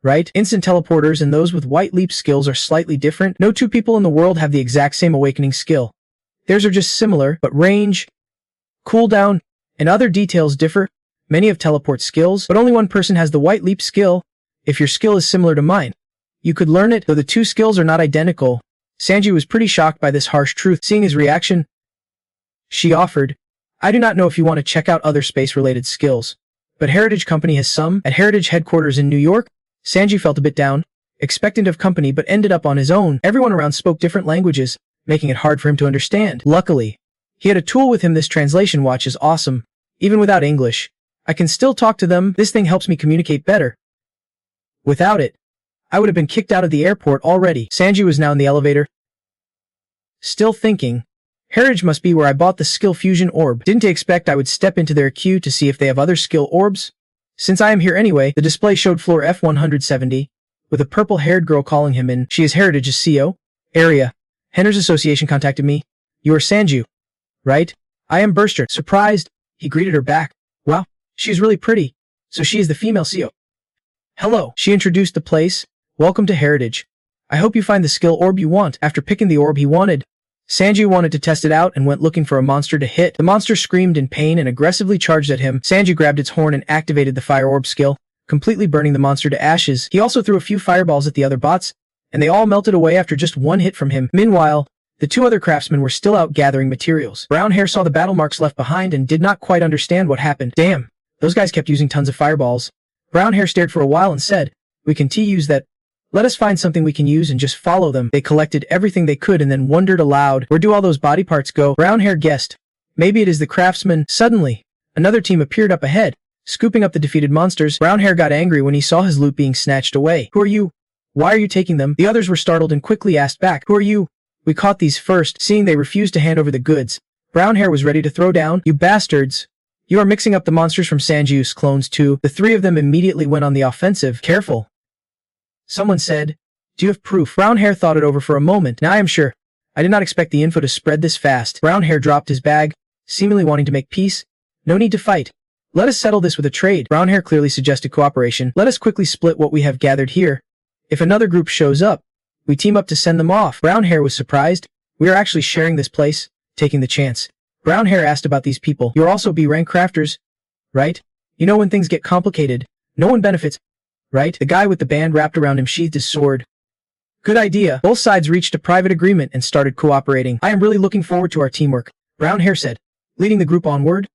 right? Instant teleporters and those with white leap skills are slightly different. No two people in the world have the exact same awakening skill. Theirs are just similar, but range, cooldown, and other details differ. Many have teleport skills, but only one person has the white leap skill. If your skill is similar to mine, you could learn it, though the two skills are not identical." Sanji was pretty shocked by this harsh truth. Seeing his reaction, she offered, "I do not know if you want to check out other space-related skills, but Heritage Company has some." At Heritage headquarters in New York, Sanji felt a bit down, expectant of company but ended up on his own. Everyone around spoke different languages, making it hard for him to understand. Luckily, he had a tool with him. This translation watch is awesome. Even without English, I can still talk to them. This thing helps me communicate better. Without it, I would have been kicked out of the airport already. Sanji was now in the elevator, still thinking, Heritage must be where I bought the skill fusion orb. Didn't I expect I would step into their queue to see if they have other skill orbs? Since I am here anyway. The display showed floor F170, with a purple-haired girl calling him in. She is Heritage's CO. Area. Henner's Association contacted me. You are Sanju, right? I am Burster. Surprised, he greeted her back. Wow, she is really pretty. So she is the female CO. Hello. She introduced the place. Welcome to Heritage. I hope you find the skill orb you want. After picking the orb he wanted, Sanju wanted to test it out and went looking for a monster to hit. The monster screamed in pain and aggressively charged at him. Sanju grabbed its horn and activated the fire orb skill, completely burning the monster to ashes. He also threw a few fireballs at the other bots, and they all melted away after just one hit from him. Meanwhile, the two other craftsmen were still out gathering materials. Brown Hair saw the battle marks left behind and did not quite understand what happened. Damn, those guys kept using tons of fireballs. Brown hair stared for a while and said, "We can use that. Let us find something we can use and just follow them." They collected everything they could and then wondered aloud, "Where do all those body parts go?" Brown hair guessed, "Maybe it is the craftsman." Suddenly, another team appeared up ahead, scooping up the defeated monsters. Brown hair got angry when he saw his loot being snatched away. "Who are you? Why are you taking them?" The others were startled and quickly asked back, "Who are you?" "We caught these first." Seeing they refused to hand over the goods, Brown hair was ready to throw down. "You bastards! You are mixing up the monsters from Sanju's clones too." The three of them immediately went on the offensive. "Careful," someone said. "Do you have proof?" Brown hair thought it over for a moment. "Now I am sure. I did not expect the info to spread this fast." Brown hair dropped his bag, seemingly wanting to make peace. "No need to fight. Let us settle this with a trade." Brown hair clearly suggested cooperation. "Let us quickly split what we have gathered here. If another group shows up, we team up to send them off." Brown hair was surprised. "We are actually sharing this place, taking the chance." Brown hair asked about these people. "You're also B-rank crafters, right? You know when things get complicated, no one benefits, right?" The guy with the band wrapped around him sheathed his sword. "Good idea." Both sides reached a private agreement and started cooperating. "I am really looking forward to our teamwork," Brown hair said, leading the group onward.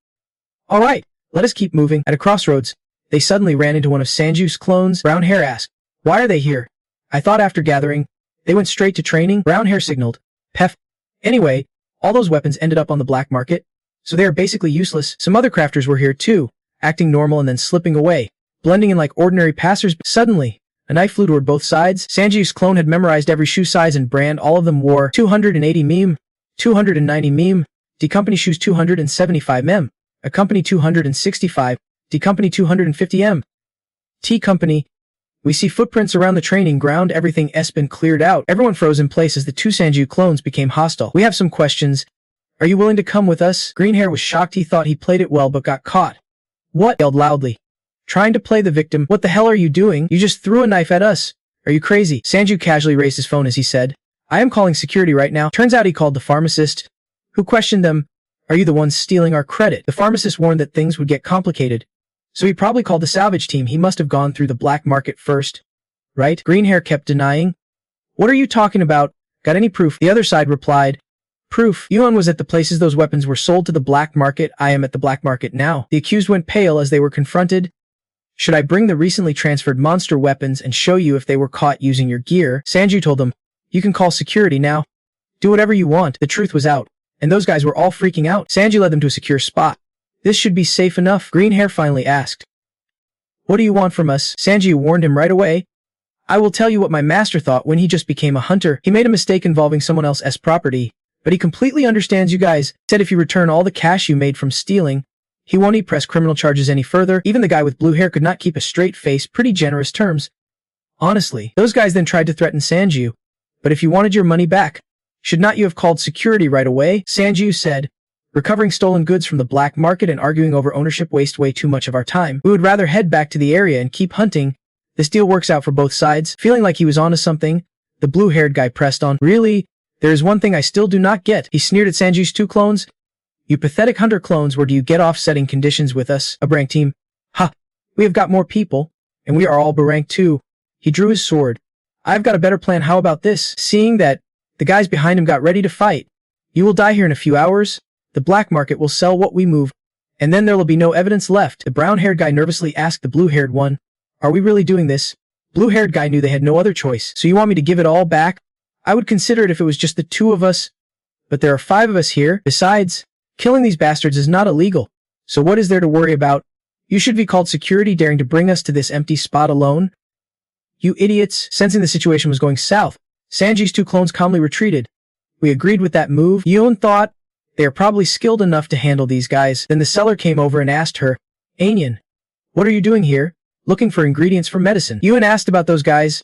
"All right, let us keep moving." At a crossroads, they suddenly ran into one of Sanju's clones. Brown hair asked, "Why are they here?" "I thought after gathering, they went straight to training." Brown hair signaled, "Pef. Anyway, all those weapons ended up on the black market, so they are basically useless." Some other crafters were here too, acting normal and then slipping away, blending in like ordinary passers. Suddenly, a knife flew toward both sides. Sanju's clone had memorized every shoe size and brand. All of them wore 280 meme, 290 meme, D Company shoes 275 mem, A Company 265, D Company 250 m, T Company. We see footprints around the training ground. Everything has been cleared out. Everyone froze in place as the two Sanju clones became hostile. "We have some questions. Are you willing to come with us?" Green hair was shocked. He thought he played it well but got caught. "What?" Yelled loudly. "Trying to play the victim. What the hell are you doing? You just threw a knife at us. Are you crazy?" Sanju casually raised his phone as he said, "I am calling security right now." Turns out he called the pharmacist, who questioned them. "Are you the ones stealing our credit?" The pharmacist warned that things would get complicated, so he probably called the salvage team. "He must have gone through the black market first, right?" Green hair kept denying. "What are you talking about? Got any proof?" The other side replied, "Proof. Yuan was at the places those weapons were sold to the black market. I am at the black market now." The accused went pale as they were confronted. "Should I bring the recently transferred monster weapons and show you if they were caught using your gear?" Sanju told them, "You can call security now. Do whatever you want." The truth was out, and those guys were all freaking out. Sanju led them to a secure spot. "This should be safe enough." Green hair finally asked, "What do you want from us?" Sanju warned him right away. "I will tell you what my master thought when he just became a hunter. He made a mistake involving someone else's property, but he completely understands you guys. He said if you return all the cash you made from stealing, he won't press criminal charges any further." Even the guy with blue hair could not keep a straight face. Pretty generous terms. Honestly, those guys then tried to threaten Sanju. "But if you wanted your money back, should not you have called security right away?" Sanju said, "Recovering stolen goods from the black market and arguing over ownership waste way too much of our time. We would rather head back to the area and keep hunting. This deal works out for both sides." Feeling like he was onto something, the blue-haired guy pressed on. "Really? There is one thing I still do not get." He sneered at Sanju's two clones. "You pathetic hunter clones, where do you get off setting conditions with us, a rank team? Ha! We have got more people, and we are all B-rank too." He drew his sword. "I've got a better plan. How about this?" Seeing that the guys behind him got ready to fight. "You will die here in a few hours. The black market will sell what we move, and then there will be no evidence left." The brown-haired guy nervously asked the blue-haired one, "Are we really doing this?" Blue-haired guy knew they had no other choice. "So you want me to give it all back? I would consider it if it was just the two of us. But there are 5 of us here. Besides, killing these bastards is not illegal. So what is there to worry about? You should be called security daring to bring us to this empty spot alone." "You idiots." Sensing the situation was going south, Sanji's two clones calmly retreated. "We agreed with that move." Yoon thought, "They are probably skilled enough to handle these guys." Then the seller came over and asked her, "Anyan, what are you doing here?" "Looking for ingredients for medicine." Yoon asked about those guys.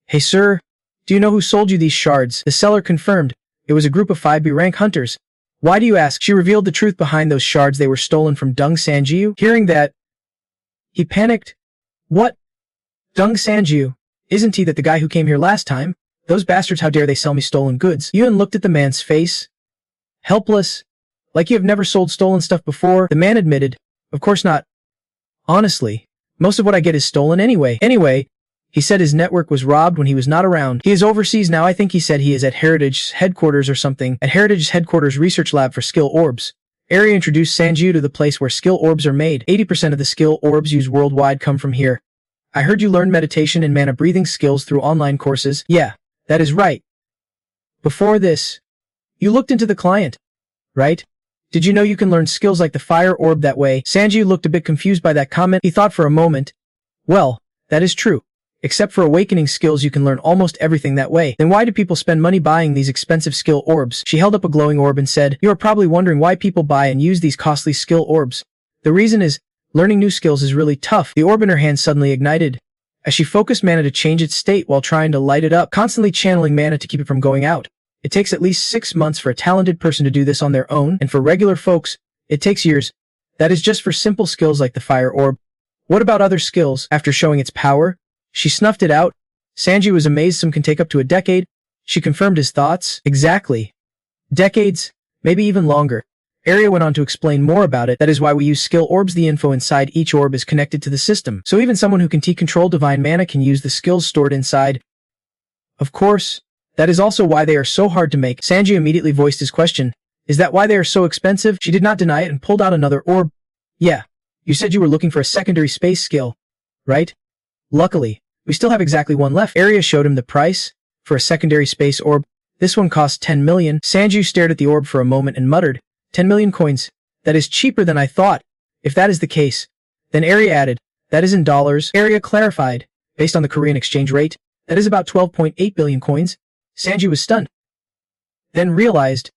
"Hey sir, do you know who sold you these shards?" The seller confirmed, it was a group of 5 B-rank hunters. "Why do you ask?" She revealed the truth behind those shards. They were stolen from Dung Sanju. Hearing that, he panicked. "What? Dung Sanju? Isn't he that the guy who came here last time? Those bastards, how dare they sell me stolen goods?" Yoon looked at the man's face. Helpless. "Like you have never sold stolen stuff before?" The man admitted, "Of course not. Honestly, most of what I get is stolen anyway." Anyway, he said his network was robbed when he was not around. He is overseas now. I think he said he is at Heritage's headquarters or something. At Heritage's headquarters research lab for skill orbs. Arya introduced Sanju to the place where skill orbs are made. 80% of the skill orbs used worldwide come from here. I heard you learn meditation and mana breathing skills through online courses. Yeah, that is right. Before this, you looked into the client, right? Did you know you can learn skills like the fire orb that way? Sanju looked a bit confused by that comment. He thought for a moment. Well, that is true. Except for awakening skills, you can learn almost everything that way. Then why do people spend money buying these expensive skill orbs? She held up a glowing orb and said, you are probably wondering why people buy and use these costly skill orbs. The reason is, learning new skills is really tough. The orb in her hand suddenly ignited, as she focused mana to change its state while trying to light it up, constantly channeling mana to keep it from going out. It takes at least 6 months for a talented person to do this on their own, and for regular folks, it takes years. That is just for simple skills like the fire orb. What about other skills? After showing its power, she snuffed it out. Sanju was amazed some can take up to a decade. She confirmed his thoughts. Exactly. Decades, maybe even longer. Arya went on to explain more about it. That is why we use skill orbs. The info inside each orb is connected to the system. So even someone who can control divine mana can use the skills stored inside. Of course, that is also why they are so hard to make. Sanju immediately voiced his question. Is that why they are so expensive? She did not deny it and pulled out another orb. Yeah, you said you were looking for a secondary space skill, right? Luckily, we still have exactly one left. Arya showed him the price for a secondary space orb. This one costs 10 million. Sanju stared at the orb for a moment and muttered, 10 million coins. That is cheaper than I thought. If that is the case, then Arya added, that is in dollars. Arya clarified, based on the Korean exchange rate, that is about 12.8 billion coins. Sanju was stunned. Then realized,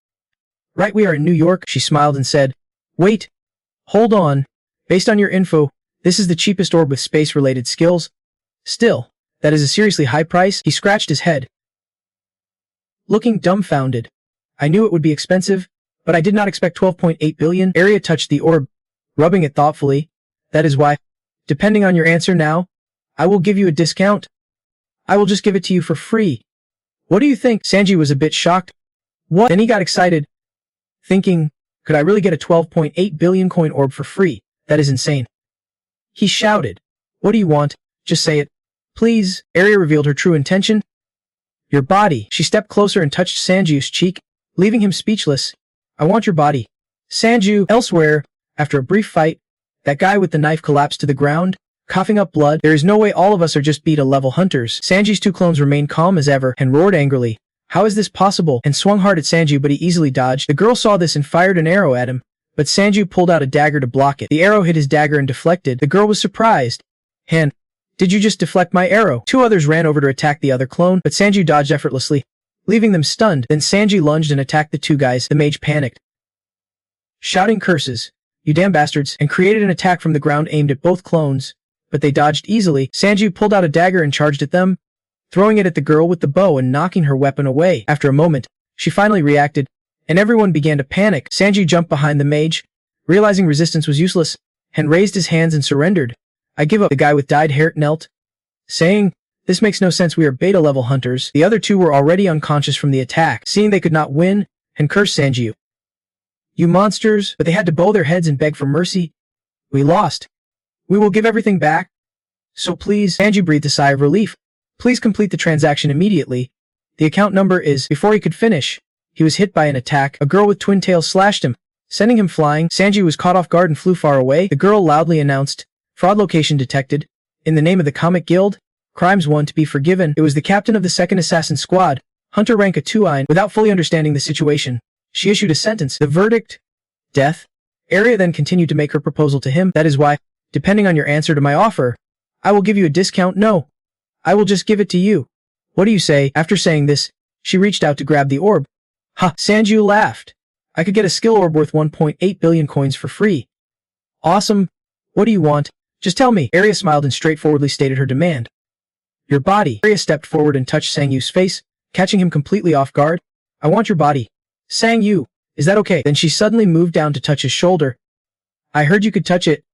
right, we are in New York. She smiled and said, wait, hold on. Based on your info, this is the cheapest orb with space-related skills. Still, that is a seriously high price. He scratched his head, looking dumbfounded. I knew it would be expensive, but I did not expect 12.8 billion. Arya touched the orb, rubbing it thoughtfully. That is why, depending on your answer now, I will give you a discount. I will just give it to you for free. What do you think? Sanji was a bit shocked. What? Then he got excited, thinking, could I really get a 12.8 billion coin orb for free? That is insane. He shouted, what do you want? Just say it. Please. Arya revealed her true intention. Your body. She stepped closer and touched Sanju's cheek, leaving him speechless. I want your body. Sanju. Elsewhere, after a brief fight, that guy with the knife collapsed to the ground, coughing up blood. There is no way all of us are just beta-level hunters. Sanji's two clones remained calm as ever and roared angrily. How is this possible? And swung hard at Sanju, but he easily dodged. The girl saw this and fired an arrow at him, but Sanju pulled out a dagger to block it. The arrow hit his dagger and deflected. The girl was surprised. Han, did you just deflect my arrow? Two others ran over to attack the other clone, but Sanju dodged effortlessly, leaving them stunned. Then Sanji lunged and attacked the two guys. The mage panicked, shouting curses, you damn bastards, and created an attack from the ground aimed at both clones, but they dodged easily. Sanju pulled out a dagger and charged at them, throwing it at the girl with the bow and knocking her weapon away. After a moment, she finally reacted, and everyone began to panic. Sanju jumped behind the mage, realizing resistance was useless, and raised his hands and surrendered. I give up. The guy with dyed hair knelt, saying, this makes no sense, we are beta-level hunters. The other two were already unconscious from the attack, seeing they could not win, and cursed Sanju. You monsters, but they had to bow their heads and beg for mercy. We lost. We will give everything back. So please. Sanju breathed a sigh of relief. Please complete the transaction immediately. The account number is. Before he could finish, he was hit by an attack. A girl with twin tails slashed him, sending him flying. Sanju was caught off guard and flew far away. The girl loudly announced, fraud location detected. In the name of the Comic Guild, crimes one to be forgiven. It was the captain of the second assassin squad, Hunter rank a 2-ein. Without fully understanding the situation, she issued a sentence. The verdict? Death. Arya then continued to make her proposal to him. That is why, depending on your answer to my offer, I will give you a discount. No, I will just give it to you. What do you say? After saying this, she reached out to grab the orb. Ha! Sanju laughed. I could get a skill orb worth 1.8 billion coins for free. Awesome. What do you want? Just tell me. Arya smiled and straightforwardly stated her demand. Your body. Arya stepped forward and touched Sangyu's face, catching him completely off guard. I want your body. Sangyu, is that okay? Then she suddenly moved down to touch his shoulder. I heard you could touch it.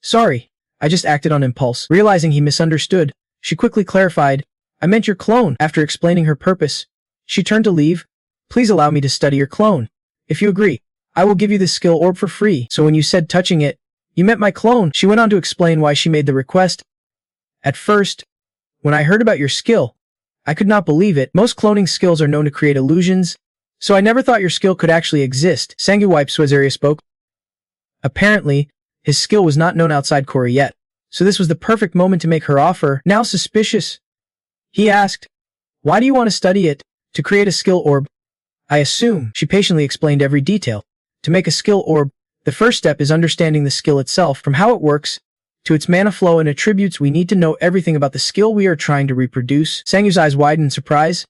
Sorry, I just acted on impulse. Realizing he misunderstood, she quickly clarified, I meant your clone. After explaining her purpose, she turned to leave. Please allow me to study your clone. If you agree, I will give you this skill orb for free. So when you said touching it, you meant my clone. She went on to explain why she made the request. At first, when I heard about your skill, I could not believe it. Most cloning skills are known to create illusions, so I never thought your skill could actually exist. Sangyu wiped Arya spoke. Apparently, his skill was not known outside Korea yet, so this was the perfect moment to make her offer. Now suspicious, he asked, "Why do you want to study it? To create a skill orb?" "I assume." She patiently explained every detail. To make a skill orb, the first step is understanding the skill itself, from how it works to its mana flow and attributes. We need to know everything about the skill we are trying to reproduce. Sangyu's eyes widened in surprise.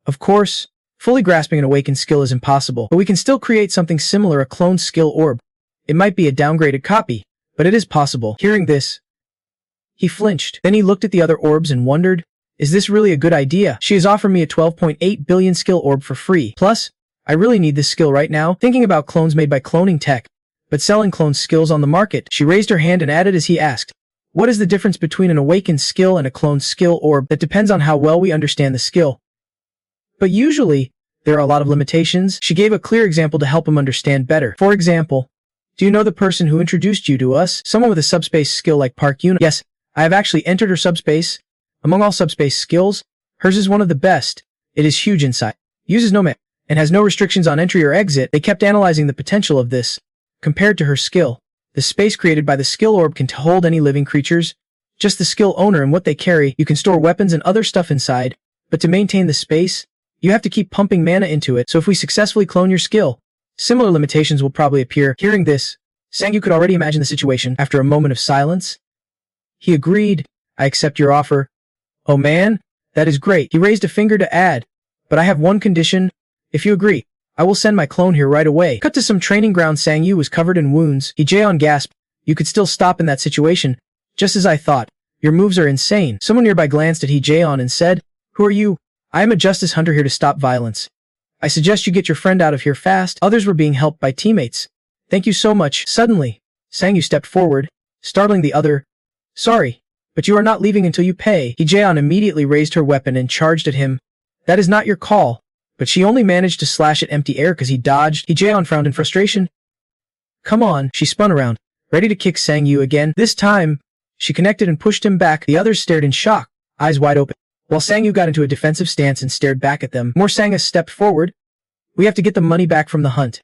Of course, fully grasping an awakened skill is impossible, but we can still create something similar, a cloned skill orb. It might be a downgraded copy, but it is possible. Hearing this, he flinched. Then he looked at the other orbs and wondered, is this really a good idea? She has offered me a 12.8 billion skill orb for free. Plus, I really need this skill right now. Thinking about clones made by cloning tech, but selling cloned skills on the market, she raised her hand and added as he asked, what is the difference between an awakened skill and a cloned skill orb? That depends on how well we understand the skill. But usually, there are a lot of limitations. She gave a clear example to help him understand better. For example, do you know the person who introduced you to us? Someone with a subspace skill like Park Yuna. Yes, I have actually entered her subspace. Among all subspace skills, hers is one of the best. It is huge inside, uses no mana, and has no restrictions on entry or exit. They kept analyzing the potential of this. Compared to her skill, the space created by the skill orb can hold any living creatures. Just the skill owner and what they carry. You can store weapons and other stuff inside, but to maintain the space, you have to keep pumping mana into it. So if we successfully clone your skill, similar limitations will probably appear. Hearing this, Sangyu could already imagine the situation. After a moment of silence, he agreed. I accept your offer. Oh man, that is great. He raised a finger to add, but I have one condition. If you agree, I will send my clone here right away. Cut to some training ground. Sangyu was covered in wounds. He Jaeon gasped. You could still stop in that situation. Just as I thought. Your moves are insane. Someone nearby glanced at He Jaeon and said, who are you? I am a justice hunter here to stop violence. I suggest you get your friend out of here fast. Others were being helped by teammates. Thank you so much. Suddenly, Sangyu stepped forward, startling the other. Sorry, but you are not leaving until you pay. He Jaeon immediately raised her weapon and charged at him. That is not your call. But she only managed to slash at empty air because he dodged. He Jaeon frowned in frustration. Come on. She spun around, ready to kick Sangyu again. This time, she connected and pushed him back. The others stared in shock, eyes wide open, while Sangyu got into a defensive stance and stared back at them. More Sangha stepped forward. We have to get the money back from the hunt.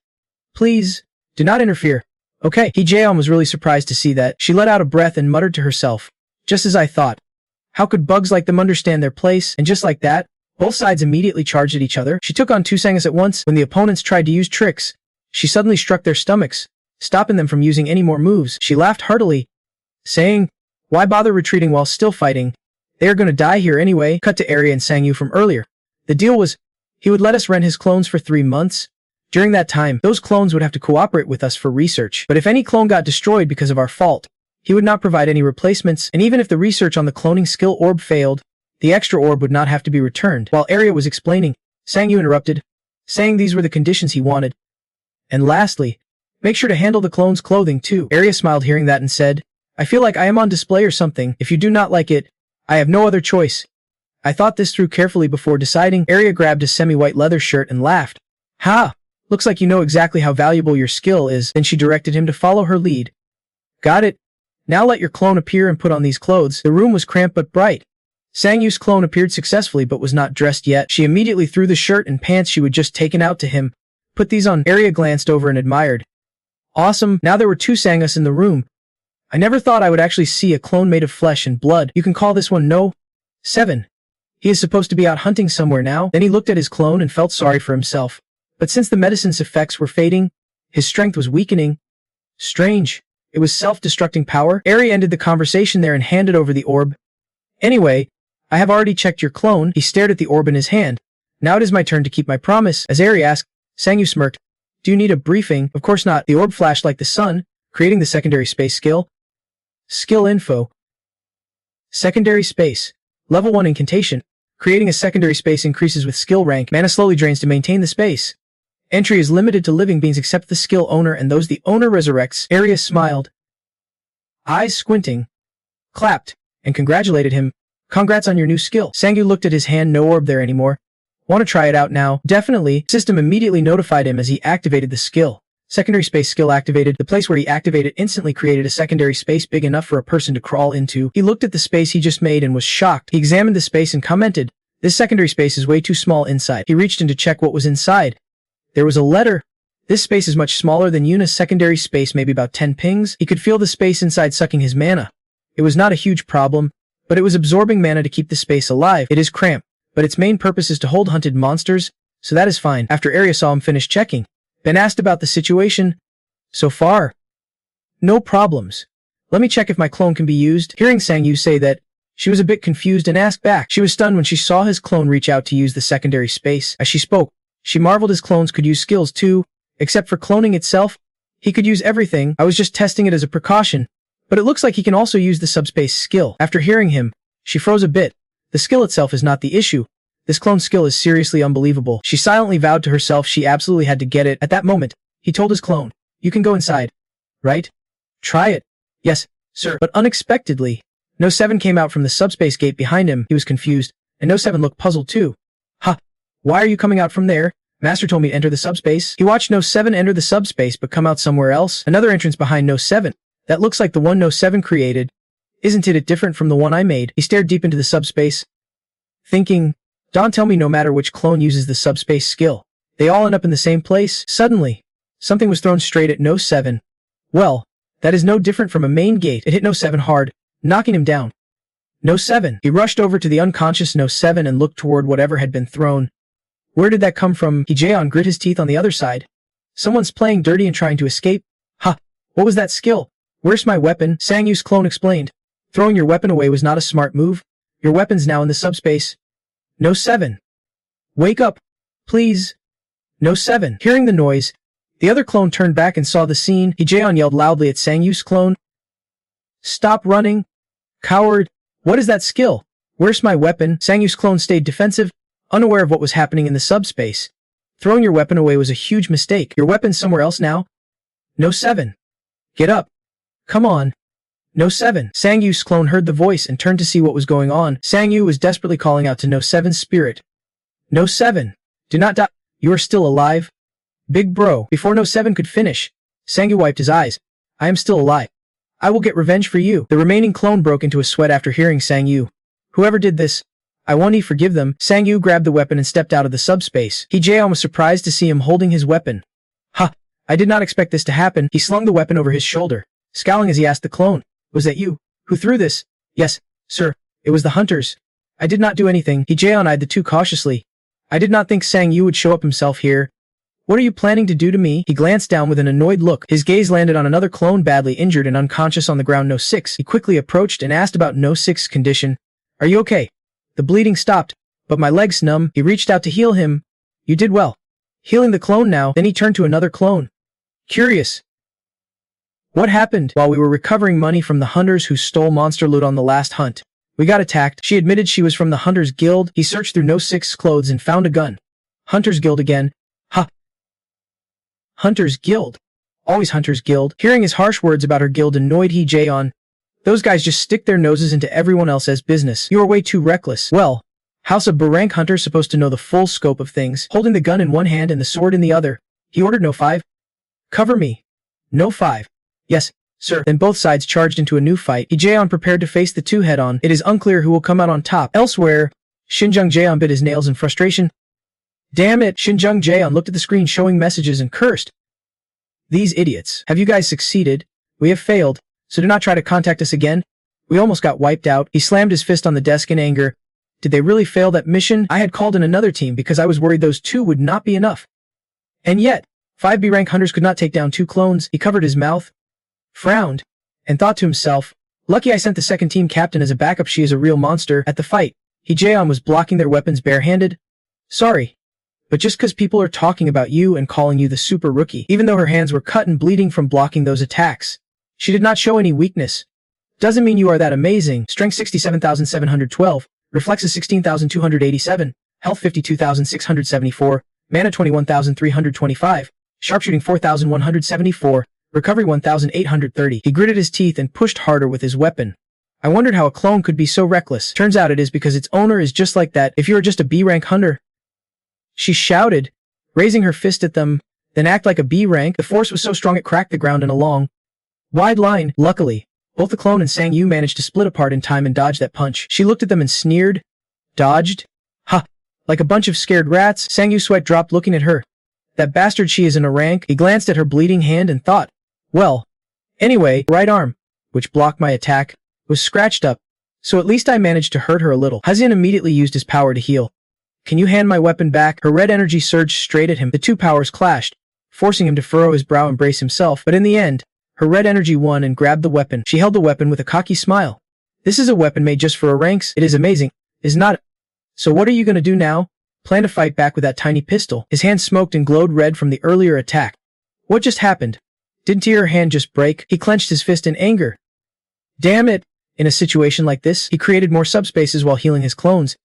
Please, do not interfere. Okay. He Jaeon was really surprised to see that. She let out a breath and muttered to herself. Just as I thought. How could bugs like them understand their place? And just like that, both sides immediately charged at each other. She took on two Sanghas at once. When the opponents tried to use tricks, she suddenly struck their stomachs, stopping them from using any more moves. She laughed heartily, saying, why bother retreating while still fighting? They are going to die here anyway. Cut to Arya and Sangyu from earlier. The deal was, he would let us rent his clones for 3 months. During that time, those clones would have to cooperate with us for research. But if any clone got destroyed because of our fault, he would not provide any replacements. And even if the research on the cloning skill orb failed, the extra orb would not have to be returned. While Arya was explaining, Sangyu interrupted, saying these were the conditions he wanted. And lastly, make sure to handle the clone's clothing too. Arya smiled hearing that and said, I feel like I am on display or something. If you do not like it, I have no other choice. I thought this through carefully before deciding. Arya grabbed his semi-white leather shirt and laughed. Ha! Looks like you know exactly how valuable your skill is. Then she directed him to follow her lead. Got it. Now let your clone appear and put on these clothes. The room was cramped but bright. Sangyu's clone appeared successfully but was not dressed yet. She immediately threw the shirt and pants she would just taken out to him. Put these on. Arya glanced over and admired. Awesome. Now there were 2 Sanghas in the room. I never thought I would actually see a clone made of flesh and blood. You can call this one No. 7. He is supposed to be out hunting somewhere now. Then he looked at his clone and felt sorry for himself. But since the medicine's effects were fading, his strength was weakening. Strange. It was self-destructing power. Arya ended the conversation there and handed over the orb. Anyway, I have already checked your clone. He stared at the orb in his hand. Now it is my turn to keep my promise. As Arya asked, Sangyu smirked. Do you need a briefing? Of course not. The orb flashed like the sun, creating the secondary space skill. Skill info. Secondary space. Level 1 incantation. Creating a secondary space increases with skill rank. Mana slowly drains to maintain the space. Entry is limited to living beings except the skill owner and those the owner resurrects. Arya smiled, eyes squinting, clapped, and congratulated him. Congrats on your new skill. Sangyu looked at his hand. No orb there anymore. Want to try it out now? Definitely. System immediately notified him as he activated the skill. Secondary space skill activated. The place where he activated instantly created a secondary space big enough for a person to crawl into. He looked at the space he just made and was shocked. He examined the space and commented, this secondary space is way too small inside. He reached in to check what was inside. There was a letter. This space is much smaller than Yuna's secondary space, maybe about 10 pings. He could feel the space inside sucking his mana. It was not a huge problem, but it was absorbing mana to keep the space alive. It is cramped, but its main purpose is to hold hunted monsters, so that is fine. After Arya saw him finish checking, Ben asked about the situation. So far, no problems. Let me check if my clone can be used. Hearing Sang Yu say that, she was a bit confused and asked back. She was stunned when she saw his clone reach out to use the secondary space. As she spoke, she marveled his clones could use skills too. Except for cloning itself, he could use everything. I was just testing it as a precaution, but it looks like he can also use the subspace skill. After hearing him, she froze a bit. The skill itself is not the issue. This clone skill is seriously unbelievable. She silently vowed to herself she absolutely had to get it. At that moment, he told his clone, "You can go inside. Right? Try it." "Yes, sir." But unexpectedly, No 7 came out from the subspace gate behind him. He was confused, and No 7 looked puzzled too. "Huh? Why are you coming out from there? Master told me to enter the subspace." He watched No 7 enter the subspace but come out somewhere else. Another entrance behind No 7. "That looks like the one No 7 created. Isn't it different from the one I made?" He stared deep into the subspace, thinking, "Don't tell me no matter which clone uses the subspace skill, they all end up in the same place." Suddenly, something was thrown straight at No 7. Well, that is no different from a main gate. It hit No 7 hard, knocking him down. No 7. He rushed over to the unconscious No 7 and looked toward whatever had been thrown. Where did that come from? Jaeon grit his teeth on the other side. Someone's playing dirty and trying to escape. "Ha! What was that skill? Where's my weapon?" Sang Yu's clone explained. "Throwing your weapon away was not a smart move. Your weapon's now in the subspace." No 7. "Wake up, please." No 7. Hearing the noise, the other clone turned back and saw the scene. Jaeon yelled loudly at Sang Yu's clone. "Stop running, coward. What is that skill? Where's my weapon?" Sang Yu's clone stayed defensive, unaware of what was happening in the subspace. Throwing your weapon away was a huge mistake. Your weapon's somewhere else now. No 7. Get up. Come on. No 7. Sang Yu's clone heard the voice and turned to see what was going on. Sang Yu was desperately calling out to No 7's spirit. No 7. Do not die. You are still alive. Big bro. Before No 7 could finish, Sang Yu wiped his eyes. I am still alive. I will get revenge for you. The remaining clone broke into a sweat after hearing Sang Yu. Whoever did this, I won't forgive them. Sang Yu grabbed the weapon and stepped out of the subspace. Jaeon was surprised to see him holding his weapon. "Ha! I did not expect this to happen." He slung the weapon over his shoulder, scowling as he asked the clone, "Was that you who threw this?" "Yes, sir. It was the hunters. I did not do anything." Jaeon eyed the two cautiously. "I did not think Sang Yu would show up himself here. What are you planning to do to me?" He glanced down with an annoyed look. His gaze landed on another clone badly injured and unconscious on the ground. No 6. He quickly approached and asked about No 6's condition. "Are you okay?" "The bleeding stopped, but my leg's numb." He reached out to heal him. "You did well. Healing the clone now." Then he turned to another clone. "Curious. What happened?" "While we were recovering money from the hunters who stole monster loot on the last hunt, we got attacked." She admitted she was from the Hunters Guild. He searched through No 6's clothes and found a gun. Hunters Guild again. "Ha! Hunters Guild. Always Hunters Guild." Hearing his harsh words about her guild annoyed Jaeon. "Those guys just stick their noses into everyone else's business. You are way too reckless." "Well, how's a B-rank hunter supposed to know the full scope of things?" Holding the gun in one hand and the sword in the other, he ordered No 5. "Cover me." No 5. "Yes, sir." Then both sides charged into a new fight. Jaeon prepared to face the two head-on. It is unclear who will come out on top. Elsewhere, Shinjung Jaeon bit his nails in frustration. "Damn it!" Shinjung Jaeon looked at the screen showing messages and cursed. "These idiots. Have you guys succeeded? We have failed. So do not try to contact us again. We almost got wiped out." He slammed his fist on the desk in anger. Did they really fail that mission? I had called in another team because I was worried those two would not be enough. And yet, 5 B-rank hunters could not take down 2 clones. He covered his mouth, frowned, and thought to himself, lucky I sent the second team captain as a backup. She is a real monster. At the fight, Jaeon was blocking their weapons barehanded. "Sorry, but just cause people are talking about you and calling you the super rookie," even though her hands were cut and bleeding from blocking those attacks, she did not show any weakness. "Doesn't mean you are that amazing." Strength 67,712, reflexes 16,287, health 52,674, mana 21,325, sharpshooting 4,174, recovery 1,830. He gritted his teeth and pushed harder with his weapon. I wondered how a clone could be so reckless. Turns out it is because its owner is just like that. If you are just a B-rank hunter, she shouted, raising her fist at them, then act like a B-rank. The force was so strong it cracked the ground in a long, wide line. Luckily, both the clone and Sang Yu managed to split apart in time and dodge that punch. She looked at them and sneered. Dodged? Ha! Like a bunch of scared rats. Sang Yu's sweat dropped looking at her. That bastard, she isn't a rank. He glanced at her bleeding hand and thought, well, anyway, right arm, which blocked my attack, was scratched up, so at least I managed to hurt her a little. Hazian immediately used his power to heal. Can you hand my weapon back? Her red energy surged straight at him. The two powers clashed, forcing him to furrow his brow and brace himself, but in the end, her red energy won and grabbed the weapon. She held the weapon with a cocky smile. This is a weapon made just for a ranks. It is amazing, is not it? So what are you gonna do now? Plan to fight back with that tiny pistol? His hand smoked and glowed red from the earlier attack. What just happened? Didn't your hand just break? He clenched his fist in anger. Damn it! In a situation like this, he created more subspaces while healing his clones.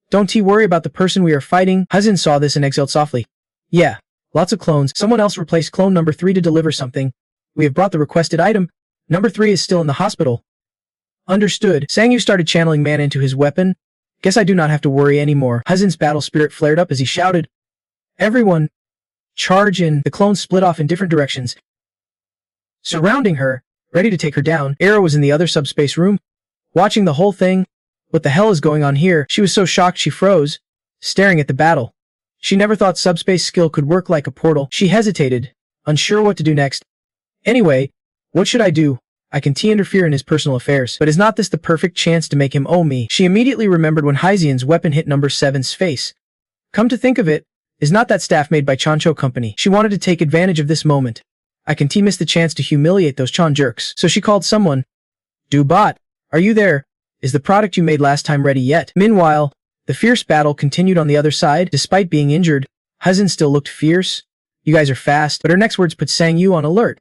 Don't worry about the person we are fighting. Hazian saw this and exhaled softly. Yeah, lots of clones. Someone else replaced clone number 3 to deliver something. We have brought the requested item. Number 3 is still in the hospital. Understood. Sangyu started channeling mana into his weapon. Guess I do not have to worry anymore. Hazian's battle spirit flared up as he shouted. Everyone, charge in. The clones split off in different directions, surrounding her, ready to take her down. Arrow was in the other subspace room, watching the whole thing. What the hell is going on here? She was so shocked she froze, staring at the battle. She never thought subspace skill could work like a portal. She hesitated, unsure what to do next. Anyway, what should I do? I can interfere in his personal affairs, but is not this the perfect chance to make him owe me? She immediately remembered when Hazian's weapon hit number 7's face. Come to think of it, is not that staff made by Chancho Company? She wanted to take advantage of this moment. I can miss the chance to humiliate those Chan jerks. So she called someone. Dubot, are you there? Is the product you made last time ready yet? Meanwhile, the fierce battle continued on the other side. Despite being injured, Hazian still looked fierce. You guys are fast, but her next words put Sangyu on alert.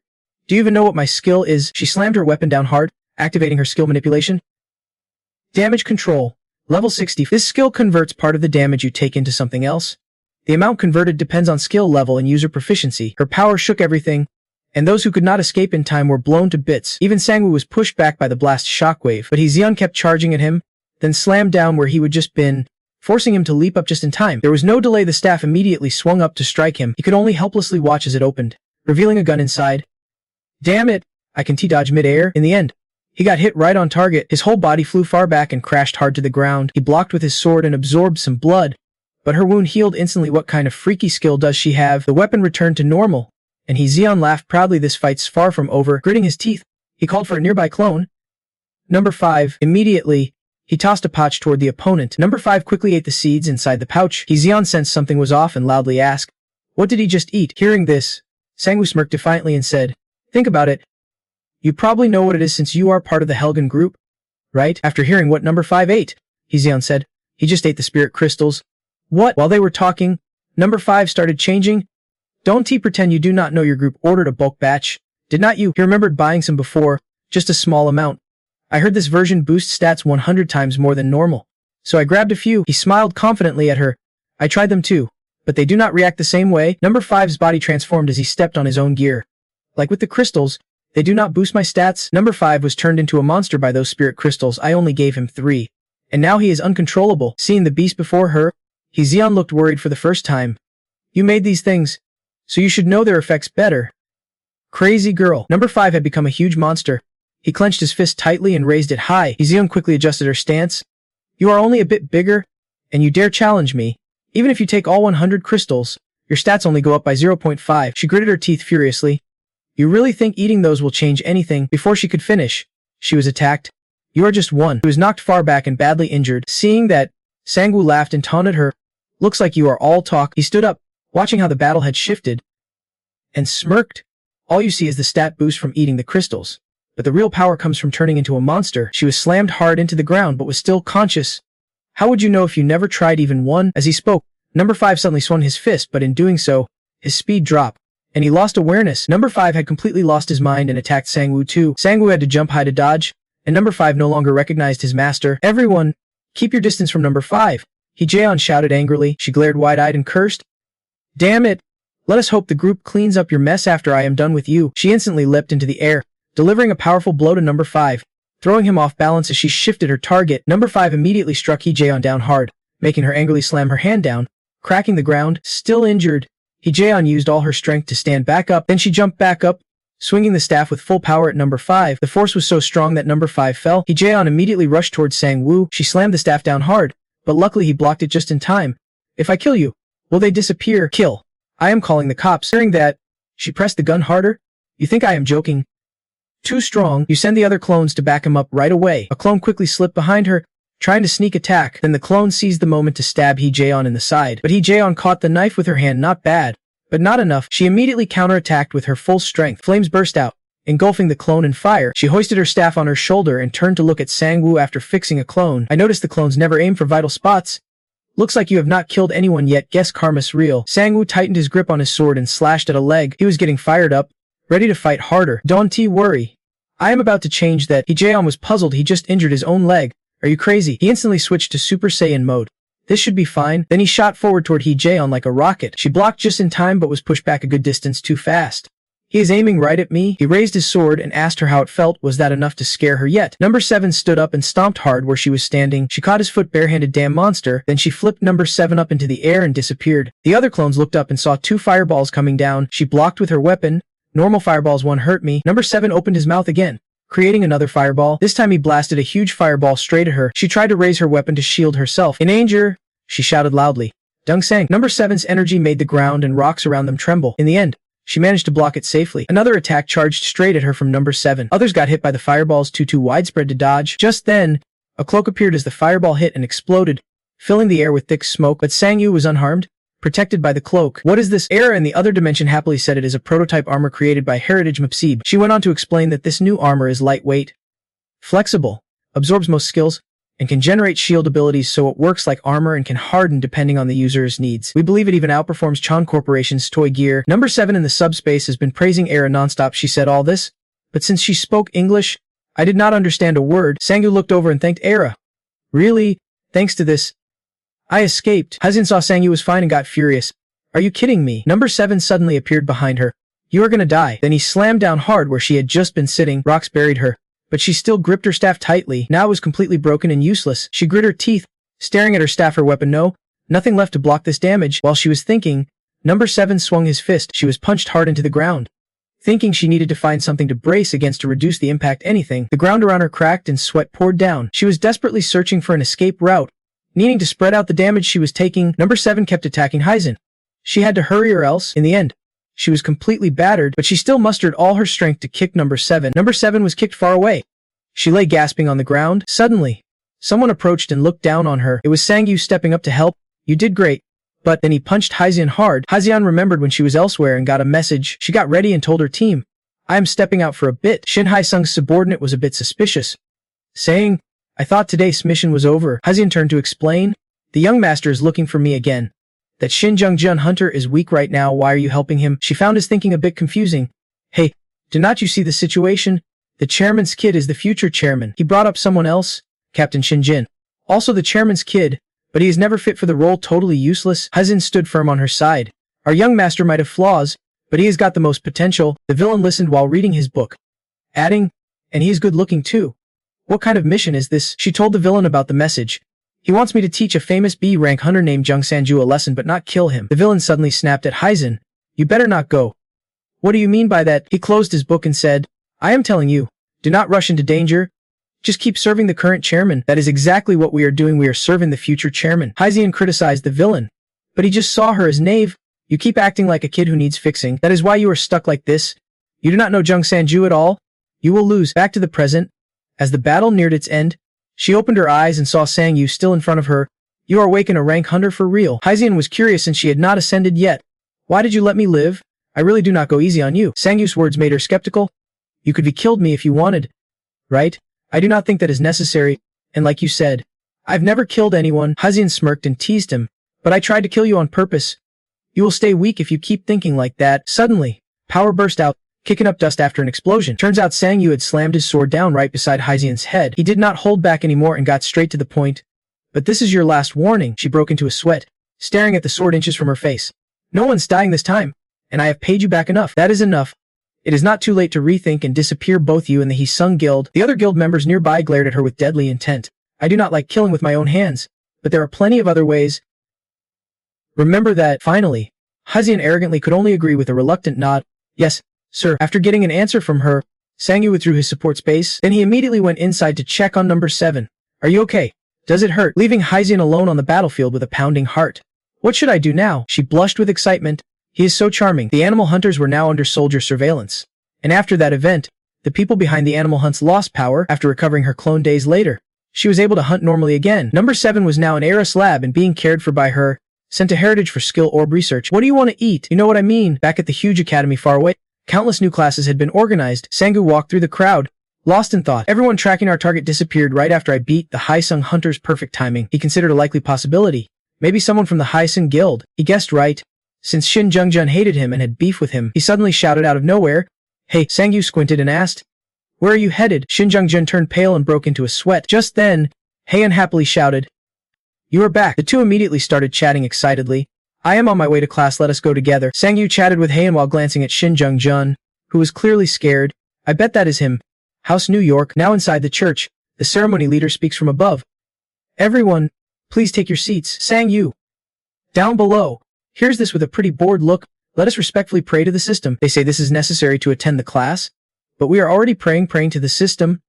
Do you even know what my skill is? She slammed her weapon down hard, activating her skill manipulation. Damage control. Level 60. This skill converts part of the damage you take into something else. The amount converted depends on skill level and user proficiency. Her power shook everything, and those who could not escape in time were blown to bits. Even Sangwoo was pushed back by the blast shockwave, but Xian kept charging at him, then slammed down where he would just been, forcing him to leap up just in time. There was no delay. The staff immediately swung up to strike him. He could only helplessly watch as it opened, revealing a gun inside. Damn it! I can dodge mid-air. In the end, he got hit right on target. His whole body flew far back and crashed hard to the ground. He blocked with his sword and absorbed some blood, but her wound healed instantly. What kind of freaky skill does she have? The weapon returned to normal, and Xian laughed proudly. This fight's far from over. Gritting his teeth, he called for a nearby clone. Number 5. Immediately, he tossed a pouch toward the opponent. Number 5 quickly ate the seeds inside the pouch. Xian sensed something was off and loudly asked, what did he just eat? Hearing this, Sangwoo smirked defiantly and said, think about it. You probably know what it is since you are part of the Helgen group, right? After hearing what number 5 ate, Xian said, he just ate the spirit crystals. What? While they were talking, number 5 started changing. Don't pretend you do not know. Your group ordered a bulk batch, did not you? He remembered buying some before, just a small amount. I heard this version boosts stats 100 times more than normal, so I grabbed a few. He smiled confidently at her. I tried them too, but they do not react the same way. Number 5's body transformed as he stepped on his own gear. Like with the crystals, they do not boost my stats. Number 5 was turned into a monster by those spirit crystals. I only gave him 3, and now he is uncontrollable. Seeing the beast before her, Xian looked worried for the first time. You made these things, so you should know their effects better. Crazy girl. Number 5 had become a huge monster. He clenched his fist tightly and raised it high. Xian quickly adjusted her stance. You are only a bit bigger, and you dare challenge me. Even if you take all 100 crystals, your stats only go up by 0.5. She gritted her teeth furiously. You really think eating those will change anything? Before she could finish, she was attacked. You are just one. He was knocked far back and badly injured. Seeing that, Sangwoo laughed and taunted her. Looks like you are all talk. He stood up, watching how the battle had shifted, and smirked. All you see is the stat boost from eating the crystals, but the real power comes from turning into a monster. She was slammed hard into the ground but was still conscious. How would you know if you never tried even one? As he spoke, number 5 suddenly swung his fist, but in doing so, his speed dropped, and he lost awareness. Number 5 had completely lost his mind and attacked Sangwoo too. Sangwoo had to jump high to dodge, and number 5 no longer recognized his master. Everyone, keep your distance from number 5. Jaeon shouted angrily. She glared wide-eyed and cursed. Damn it! Let us hope the group cleans up your mess after I am done with you. She instantly leapt into the air, delivering a powerful blow to number 5, throwing him off balance as she shifted her target. Number 5 immediately struck Jaeon down hard, making her angrily slam her hand down, cracking the ground. Still injured, Jaeon used all her strength to stand back up. Then she jumped back up, swinging the staff with full power at number 5. The force was so strong that number 5 fell. Jaeon immediately rushed towards Sangwoo. She slammed the staff down hard, but luckily he blocked it just in time. If I kill you, will they disappear? Kill. I am calling the cops. Hearing that, she pressed the gun harder. You think I am joking? Too strong. You send the other clones to back him up right away. A clone quickly slipped behind her, trying to sneak attack. Then the clone seized the moment to stab Hee-jaeon in the side. But Hee-jaeon caught the knife with her hand. Not bad, but not enough. She immediately counterattacked with her full strength. Flames burst out, engulfing the clone in fire. She hoisted her staff on her shoulder and turned to look at Sang-woo after fixing a clone. I noticed the clones never aim for vital spots. Looks like you have not killed anyone yet. Guess karma's real. Sang-woo tightened his grip on his sword and slashed at a leg. He was getting fired up, ready to fight harder. Don't worry. I am about to change that. Hee-jaeon was puzzled. He just injured his own leg. Are you crazy? He instantly switched to Super Saiyan mode. This should be fine. Then he shot forward toward Hee-jaeon like a rocket. She blocked just in time but was pushed back a good distance too fast. He is aiming right at me. He raised his sword and asked her how it felt. Was that enough to scare her yet? Number 7 stood up and stomped hard where she was standing. She caught his foot barehanded. Damn monster. Then she flipped number 7 up into the air and disappeared. The other clones looked up and saw 2 fireballs coming down. She blocked with her weapon. Normal fireballs won't hurt me. Number 7 opened his mouth again, creating another fireball. This time he blasted a huge fireball straight at her. She tried to raise her weapon to shield herself. In danger, she shouted loudly. Dung sang. Number 7's energy made the ground and rocks around them tremble. In the end, she managed to block it safely. Another attack charged straight at her from number 7. Others got hit by the fireballs too widespread to dodge. Just then, a cloak appeared as the fireball hit and exploded, filling the air with thick smoke. But Sang-woo was unharmed, protected by the cloak. What is this? Era in the other dimension happily said it is a prototype armor created by Heritage Mapsib. She went on to explain that this new armor is lightweight, flexible, absorbs most skills, and can generate shield abilities so it works like armor and can harden depending on the user's needs. We believe it even outperforms Chan Corporation's toy gear. Number 7 in the subspace has been praising Era nonstop. She said all this, but since she spoke English, I did not understand a word. Sang-woo looked over and thanked Era. Really? Thanks to this, I escaped. Hazin saw Sang-woo was fine and got furious. Are you kidding me? Number 7 suddenly appeared behind her. You are gonna die. Then he slammed down hard where she had just been sitting. Rocks buried her, but she still gripped her staff tightly. Now it was completely broken and useless. She grit her teeth, staring at her staff. Her weapon, nothing left to block this damage. While she was thinking, number 7 swung his fist. She was punched hard into the ground. Thinking she needed to find something to brace against to reduce the impact anything, the ground around her cracked and sweat poured down. She was desperately searching for an escape route, needing to spread out the damage she was taking. Number 7 kept attacking Hyzen. She had to hurry or else, in the end, she was completely battered, but she still mustered all her strength to kick number 7. Number 7 was kicked far away. She lay gasping on the ground. Suddenly, someone approached and looked down on her. It was Sang-woo stepping up to help. You did great. But then he punched Hyzen hard. Hyzen remembered when she was elsewhere and got a message. She got ready and told her team, I am stepping out for a bit. Shin Hae-sung's subordinate was a bit suspicious, saying, I thought today's mission was over. Hyzen turned to explain, the young master is looking for me again. That Shin Jung-jun Hunter is weak right now. Why are you helping him? She found his thinking a bit confusing. Hey, do not you see the situation? The chairman's kid is the future chairman. He brought up someone else, Captain Shin-jin. Also the chairman's kid, but he is never fit for the role. Totally useless. Hyzen stood firm on her side. Our young master might have flaws, but he has got the most potential. The villain listened while reading his book, adding, and he is good looking too. What kind of mission is this? She told the villain about the message. He wants me to teach a famous B-rank hunter named Jung Sanju a lesson but not kill him. The villain suddenly snapped at Hyzen. You better not go. What do you mean by that? He closed his book and said, I am telling you, do not rush into danger. Just keep serving the current chairman. That is exactly what we are doing. We are serving the future chairman. Hyzen criticized the villain, but he just saw her as knave. You keep acting like a kid who needs fixing. That is why you are stuck like this. You do not know Jung Sanju at all. You will lose. Back to the present. As the battle neared its end, she opened her eyes and saw Sang-woo still in front of her. You are awake and a rank hunter for real. Hyzen was curious since she had not ascended yet. Why did you let me live? I really do not go easy on you. Sang-woo's words made her skeptical. You could be killed me if you wanted, right? I do not think that is necessary, and like you said, I've never killed anyone. Hyzen smirked and teased him, but I tried to kill you on purpose. You will stay weak if you keep thinking like that. Suddenly, power burst out, kicking up dust after an explosion. Turns out Sang-woo had slammed his sword down right beside Hyzen's head. He did not hold back anymore and got straight to the point. But this is your last warning. She broke into a sweat, staring at the sword inches from her face. No one's dying this time, and I have paid you back enough. That is enough. It is not too late to rethink and disappear, both you and the Hee-sung Guild. The other guild members nearby glared at her with deadly intent. I do not like killing with my own hands, but there are plenty of other ways. Remember that. Finally, Hyzen arrogantly could only agree with a reluctant nod. Yes, sir. After getting an answer from her, Sang-woo withdrew his support space. Then he immediately went inside to check on number 7. Are you okay? Does it hurt? Leaving Hyzen alone on the battlefield with a pounding heart. What should I do now? She blushed with excitement. He is so charming. The animal hunters were now under soldier surveillance. And after that event, the people behind the animal hunts lost power after recovering her clone days later. She was able to hunt normally again. Number 7 was now in Eris lab and being cared for by her, sent to Heritage for skill orb research. What do you want to eat? You know what I mean. Back at the huge academy far away, countless new classes had been organized. Sangu walked through the crowd, lost in thought. Everyone tracking our target disappeared right after I beat the Haisung hunters' perfect timing. He considered a likely possibility. Maybe someone from the Haisung guild. He guessed right. Since Shin Jung-jun hated him and had beef with him, he suddenly shouted out of nowhere, "Hey!" Sangyu squinted and asked, "Where are you headed?" Shin Jung-jun turned pale and broke into a sweat. Just then, Hei unhappily shouted, "You are back." The two immediately started chatting excitedly. "I am on my way to class, let us go together." Sangyu chatted with Heian while glancing at Shin Jung-jun, who was clearly scared. "I bet that is him." House New York. Now inside the church, the ceremony leader speaks from above. "Everyone, please take your seats." Sangyu. Down below. Hears this with a pretty bored look. "Let us respectfully pray to the system. They say this is necessary to attend the class, but we are already praying to the system.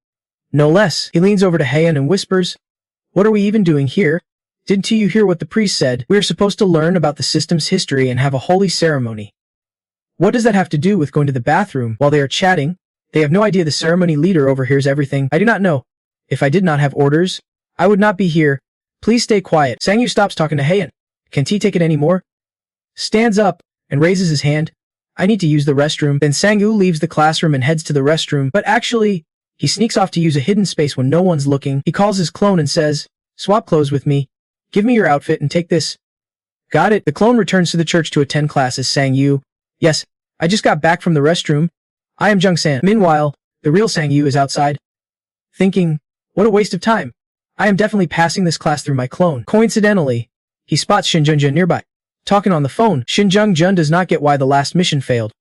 No less." He leans over to Heian and whispers, "What are we even doing here? Didn't you hear what the priest said? We are supposed to learn about the system's history and have a holy ceremony. What does that have to do with going to the bathroom?" While they are chatting, they have no idea the ceremony leader overhears everything. "I do not know. If I did not have orders, I would not be here. Please stay quiet." Sangyu stops talking to Heian. Can't he take it anymore? Stands up and raises his hand. "I need to use the restroom." Then Sangyu leaves the classroom and heads to the restroom, but actually, he sneaks off to use a hidden space when no one's looking. He calls his clone and says, "Swap clothes with me. Give me your outfit and take this." "Got it." The clone returns to the church to attend class as Sangyu. "Yes, I just got back from the restroom. I am Jung-san." Meanwhile, the real Sangyu is outside, thinking, "What a waste of time. I am definitely passing this class through my clone." Coincidentally, he spots Shin Jung-jun nearby. Talking on the phone, Shin Jung-jun does not get why the last mission failed.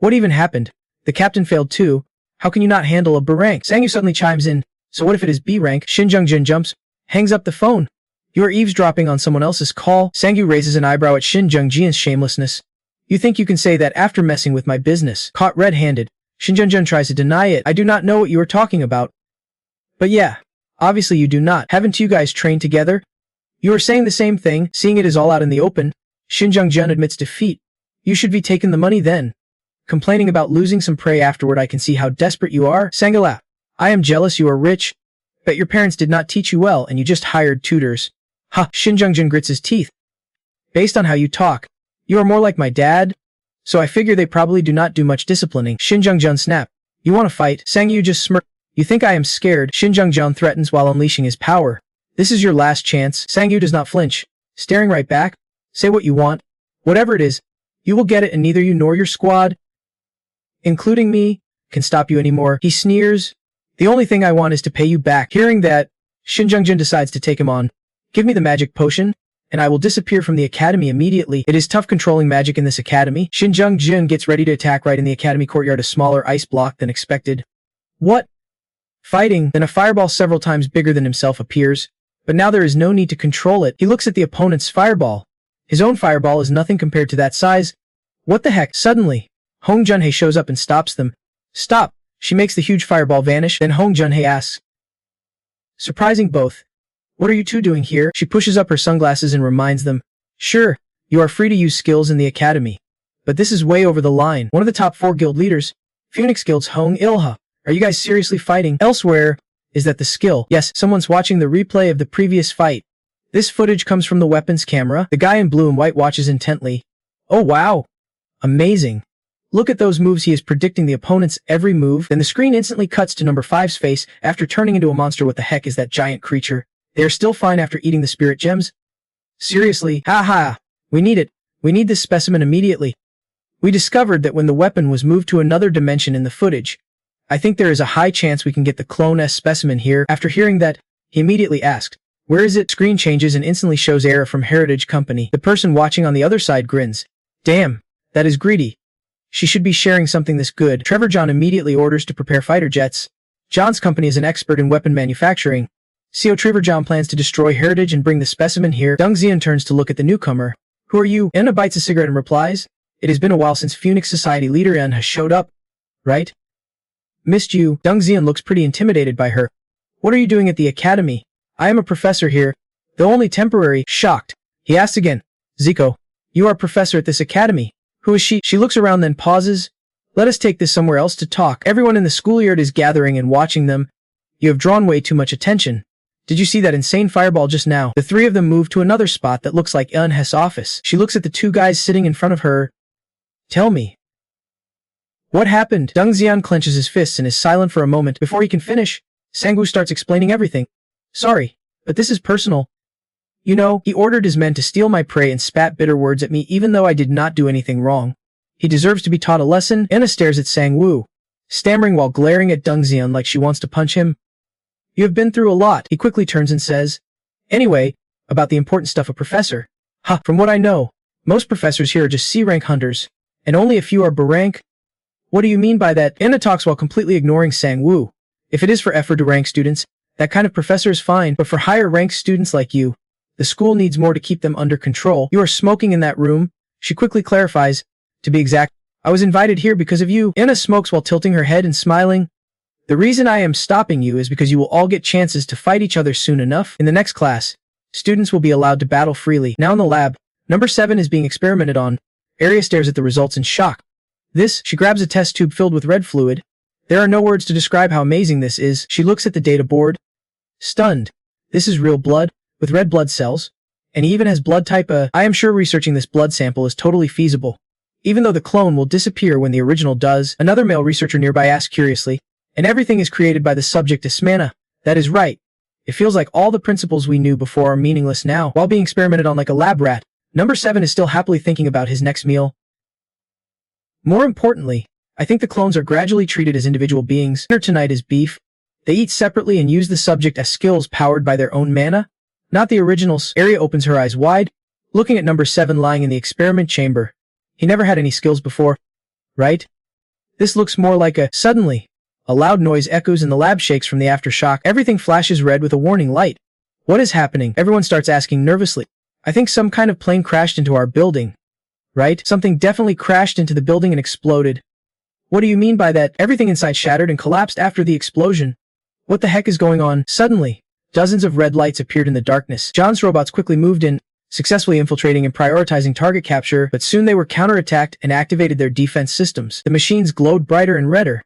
What even happened? The captain failed too. How can you not handle a B rank? Sangyu suddenly chimes in. So what if it is B rank? Shin Jung-jun jumps, hangs up the phone. "You are eavesdropping on someone else's call." Sangyu raises an eyebrow at Shin Jung-jun's shamelessness. "You think you can say that after messing with my business?" Caught red-handed, Shin Jung-jun tries to deny it. "I do not know what you are talking about." "But yeah, obviously you do not. Haven't you guys trained together?" "You are saying the same thing, seeing it is all out in the open." Shin Jung-jun admits defeat. "You should be taking the money then. Complaining about losing some prey afterward. I can see how desperate you are." Sangyu laughed. "I am jealous you are rich. Bet your parents did not teach you well and you just hired tutors." "Ha!" Shin Jung-jun grits his teeth. "Based on how you talk, you are more like my dad. So I figure they probably do not do much disciplining." Shin Jung-jun snapped. "You want to fight?" Sangyu just smirked. "You think I am scared?" Shin Jung-jun threatens while unleashing his power. "This is your last chance." Sangyu does not flinch, staring right back. "Say what you want. Whatever it is, you will get it and neither you nor your squad, including me, can stop you anymore." He sneers. "The only thing I want is to pay you back." Hearing that, Shin Jung-jun decides to take him on. "Give me the magic potion, and I will disappear from the academy immediately." It is tough controlling magic in this academy. Shin Jung-jun gets ready to attack right in the academy courtyard. A smaller ice block than expected. What? Fighting. Then a fireball several times bigger than himself appears, but now there is no need to control it. He looks at the opponent's fireball. His own fireball is nothing compared to that size. What the heck? Suddenly, Hong Junhei shows up and stops them. "Stop." She makes the huge fireball vanish. Then Hong Junhei asks, surprising both, "What are you two doing here?" She pushes up her sunglasses and reminds them, "Sure, you are free to use skills in the academy. But this is way over the line." One of the top 4 guild leaders, Phoenix Guild's Hong Ilha. "Are you guys seriously fighting?" Elsewhere, is that the skill? Yes, someone's watching the replay of the previous fight. This footage comes from the weapons camera. The guy in blue and white watches intently. "Oh wow. Amazing. Look at those moves." He is predicting the opponent's every move. Then the screen instantly cuts to number 5's face after turning into a monster. What the heck is that giant creature? They are still fine after eating the spirit gems? Seriously? Haha. We need it. We need this specimen immediately. We discovered that when the weapon was moved to another dimension in the footage. I think there is a high chance we can get the Clone S specimen here. After hearing that, he immediately asked, "Where is it?" Screen changes and instantly shows Era from Heritage Company. The person watching on the other side grins. "Damn, that is greedy. She should be sharing something this good." Trevor John immediately orders to prepare fighter jets. John's company is an expert in weapon manufacturing. CO Trevor John plans to destroy Heritage and bring the specimen here. Deng Xian turns to look at the newcomer. "Who are you?" Anna bites a cigarette and replies, "It has been a while since Phoenix Society leader An has showed up. Right? Missed you." Deng Xian looks pretty intimidated by her. "What are you doing at the academy?" "I am a professor here, though only temporary." Shocked, he asks again, "Zico, you are a professor at this academy. Who is she? She looks around then pauses. Let us take this somewhere else to talk. Everyone in the schoolyard is gathering and watching them. You have drawn way too much attention. Did you see that insane fireball just now? The three of them move to another spot that looks like Eunhe's office. She looks at the two guys sitting in front of her. Tell me. What happened? Deng Xian clenches his fists and is silent for a moment. Before he can finish, Sang-woo starts explaining everything. Sorry, but this is personal. You know, he ordered his men to steal my prey and spat bitter words at me even though I did not do anything wrong. He deserves to be taught a lesson. Anna stares at Sang-woo, stammering while glaring at Deng Xian like she wants to punch him. You have been through a lot. He quickly turns and says, anyway, about the important stuff a professor. Ha, from what I know, most professors here are just C-rank hunters, and only a few are B-rank. What do you mean by that? Anna talks while completely ignoring Sang-woo. If it is for F-rank students, that kind of professor is fine, but for higher-ranked students like you, the school needs more to keep them under control. You are smoking in that room. She quickly clarifies. To be exact, I was invited here because of you. Anna smokes while tilting her head and smiling. The reason I am stopping you is because you will all get chances to fight each other soon enough. In the next class, students will be allowed to battle freely. Now in the lab, number 7 is being experimented on. Arya stares at the results in shock. She grabs a test tube filled with red fluid. There are no words to describe how amazing this is. She looks at the data board. Stunned. This is real blood, with red blood cells. And he even has blood type A. I am sure researching this blood sample is totally feasible. Even though the clone will disappear when the original does, another male researcher nearby asks curiously. And everything is created by the subject Ismana. That is right. It feels like all the principles we knew before are meaningless now. While being experimented on like a lab rat, number 7 is still happily thinking about his next meal. More importantly, I think the clones are gradually treated as individual beings. Dinner tonight is beef. They eat separately and use the subject as skills powered by their own mana. Not the originals. Arya opens her eyes wide, looking at number 7 lying in the experiment chamber. He never had any skills before, right? This looks more like a... Suddenly, a loud noise echoes and the lab shakes from the aftershock. Everything flashes red with a warning light. What is happening? Everyone starts asking nervously. I think some kind of plane crashed into our building. Right? Something definitely crashed into the building and exploded. What do you mean by that? Everything inside shattered and collapsed after the explosion. What the heck is going on? Suddenly, dozens of red lights appeared in the darkness. John's robots quickly moved in, successfully infiltrating and prioritizing target capture, but soon they were counterattacked and activated their defense systems. The machines glowed brighter and redder.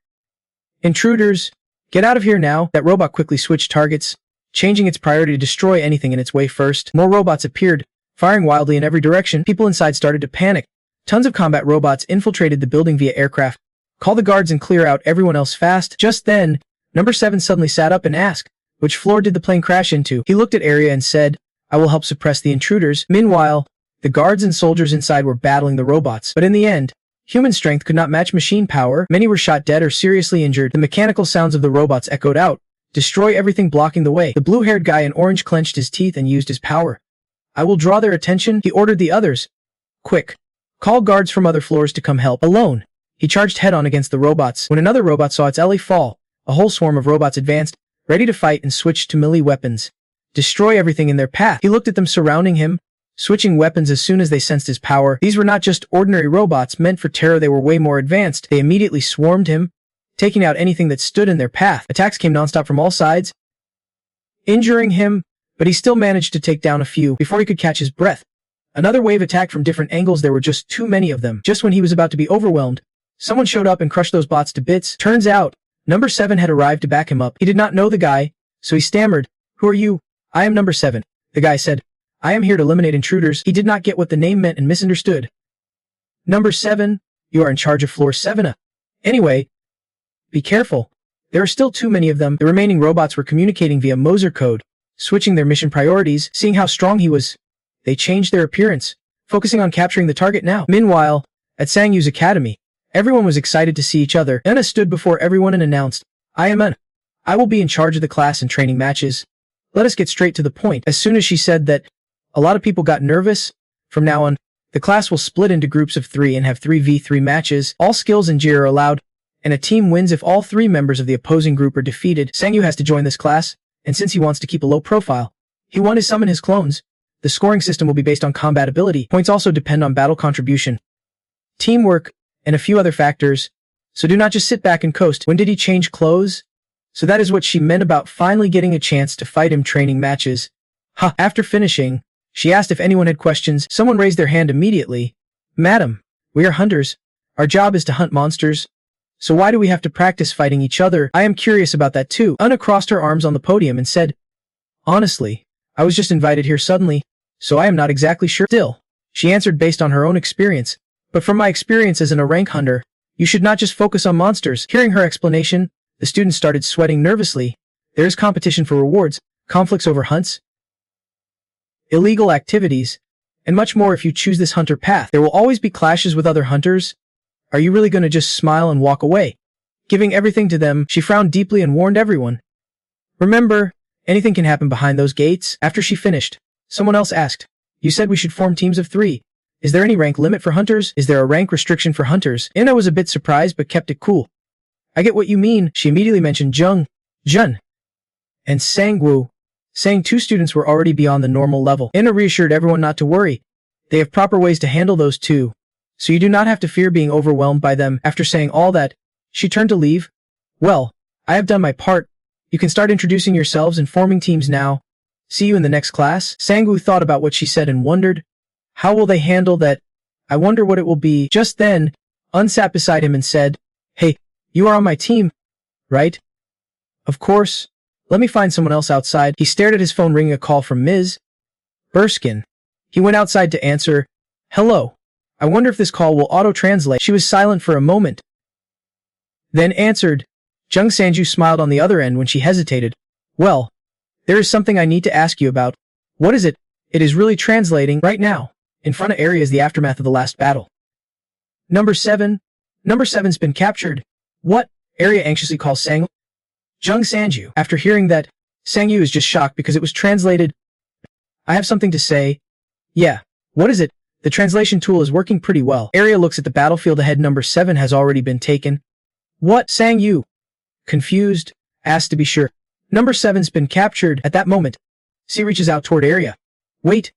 Intruders! Get out of here now! That robot quickly switched targets, changing its priority to destroy anything in its way first. More robots appeared, firing wildly in every direction. People inside started to panic. Tons of combat robots infiltrated the building via aircraft. Call the guards and clear out everyone else fast. Just then, number 7 suddenly sat up and asked, which floor did the plane crash into? He looked at Arya and said, I will help suppress the intruders. Meanwhile, the guards and soldiers inside were battling the robots. But in the end, human strength could not match machine power. Many were shot dead or seriously injured. The mechanical sounds of the robots echoed out. Destroy everything blocking the way. The blue-haired guy in orange clenched his teeth and used his power. I will draw their attention, he ordered the others. Quick. Call guards from other floors to come help. Alone, he charged head-on against the robots. When another robot saw its ally fall, a whole swarm of robots advanced, ready to fight and switched to melee weapons. Destroy everything in their path. He looked at them surrounding him, switching weapons as soon as they sensed his power. These were not just ordinary robots meant for terror, they were way more advanced. They immediately swarmed him, taking out anything that stood in their path. Attacks came nonstop from all sides, injuring him, but he still managed to take down a few before he could catch his breath. Another wave attacked from different angles. There were just too many of them. Just when he was about to be overwhelmed, someone showed up and crushed those bots to bits. Turns out, number 7 had arrived to back him up. He did not know the guy, so he stammered, Who are you? I am number 7. The guy said, I am here to eliminate intruders. He did not get what the name meant and misunderstood. Number 7, you are in charge of floor 7. Anyway, be careful. There are still too many of them. The remaining robots were communicating via Moser code, switching their mission priorities. Seeing how strong he was, they changed their appearance, focusing on capturing the target now. Meanwhile, at Sang-Yu's academy, everyone was excited to see each other. Anna stood before everyone and announced, I am Anna. I will be in charge of the class and training matches. Let us get straight to the point. As soon as she said that, a lot of people got nervous. From now on, the class will split into groups of 3 and have 3v3 matches. All skills and gear are allowed, and a team wins if all 3 members of the opposing group are defeated. Sang-Yu has to join this class, and since he wants to keep a low profile, he wanted to summon his clones. The scoring system will be based on combat ability. Points also depend on battle contribution, teamwork, and a few other factors. So do not just sit back and coast. When did he change clothes? So that is what she meant about finally getting a chance to fight him training matches. Ha! After finishing, she asked if anyone had questions. Someone raised their hand immediately. Madam, We are hunters. Our job is to hunt monsters. So why do we have to practice fighting each other? I am curious about that too. Anna crossed her arms on the podium and said, honestly, I was just invited here suddenly, so I am not exactly sure. Still, she answered based on her own experience. But from my experience as a rank hunter, you should not just focus on monsters. Hearing her explanation, the students started sweating nervously. There is competition for rewards, conflicts over hunts, illegal activities, and much more if you choose this hunter path. There will always be clashes with other hunters. Are you really going to just smile and walk away? Giving everything to them, she frowned deeply and warned everyone. Remember, anything can happen behind those gates. After she finished, someone else asked, you said we should form teams of 3. Is there any rank limit for hunters? Is there a rank restriction for hunters? Anna was a bit surprised but kept it cool. I get what you mean. She immediately mentioned Jun, and Sangwoo, saying 2 students were already beyond the normal level. Anna reassured everyone not to worry. They have proper ways to handle those 2. So you do not have to fear being overwhelmed by them. After saying all that, she turned to leave. Well, I have done my part. You can start introducing yourselves and forming teams now. See you in the next class. Sangwoo thought about what she said and wondered, how will they handle that? I wonder what it will be. Just then, Un sat beside him and said, hey, you are on my team, right? Of course. Let me find someone else outside. He stared at his phone ringing a call from Ms. Erskine. He went outside to answer, hello. I wonder if this call will auto-translate. She was silent for a moment, then answered. Jung Sanju smiled on the other end when she hesitated. Well, there is something I need to ask you about. What is it? It is really translating right now. In front of Area is the aftermath of the last battle. Number 7. Number 7's been captured. What? Area anxiously calls Sang. Jung Sanju. After hearing that, Sangyu is just shocked because it was translated. I have something to say. Yeah. What is it? The translation tool is working pretty well. Area looks at the battlefield ahead. Number 7 has already been taken. What? Sangyu, confused, asked to be sure. Number 7's been captured. At that moment, C reaches out toward Area. Wait.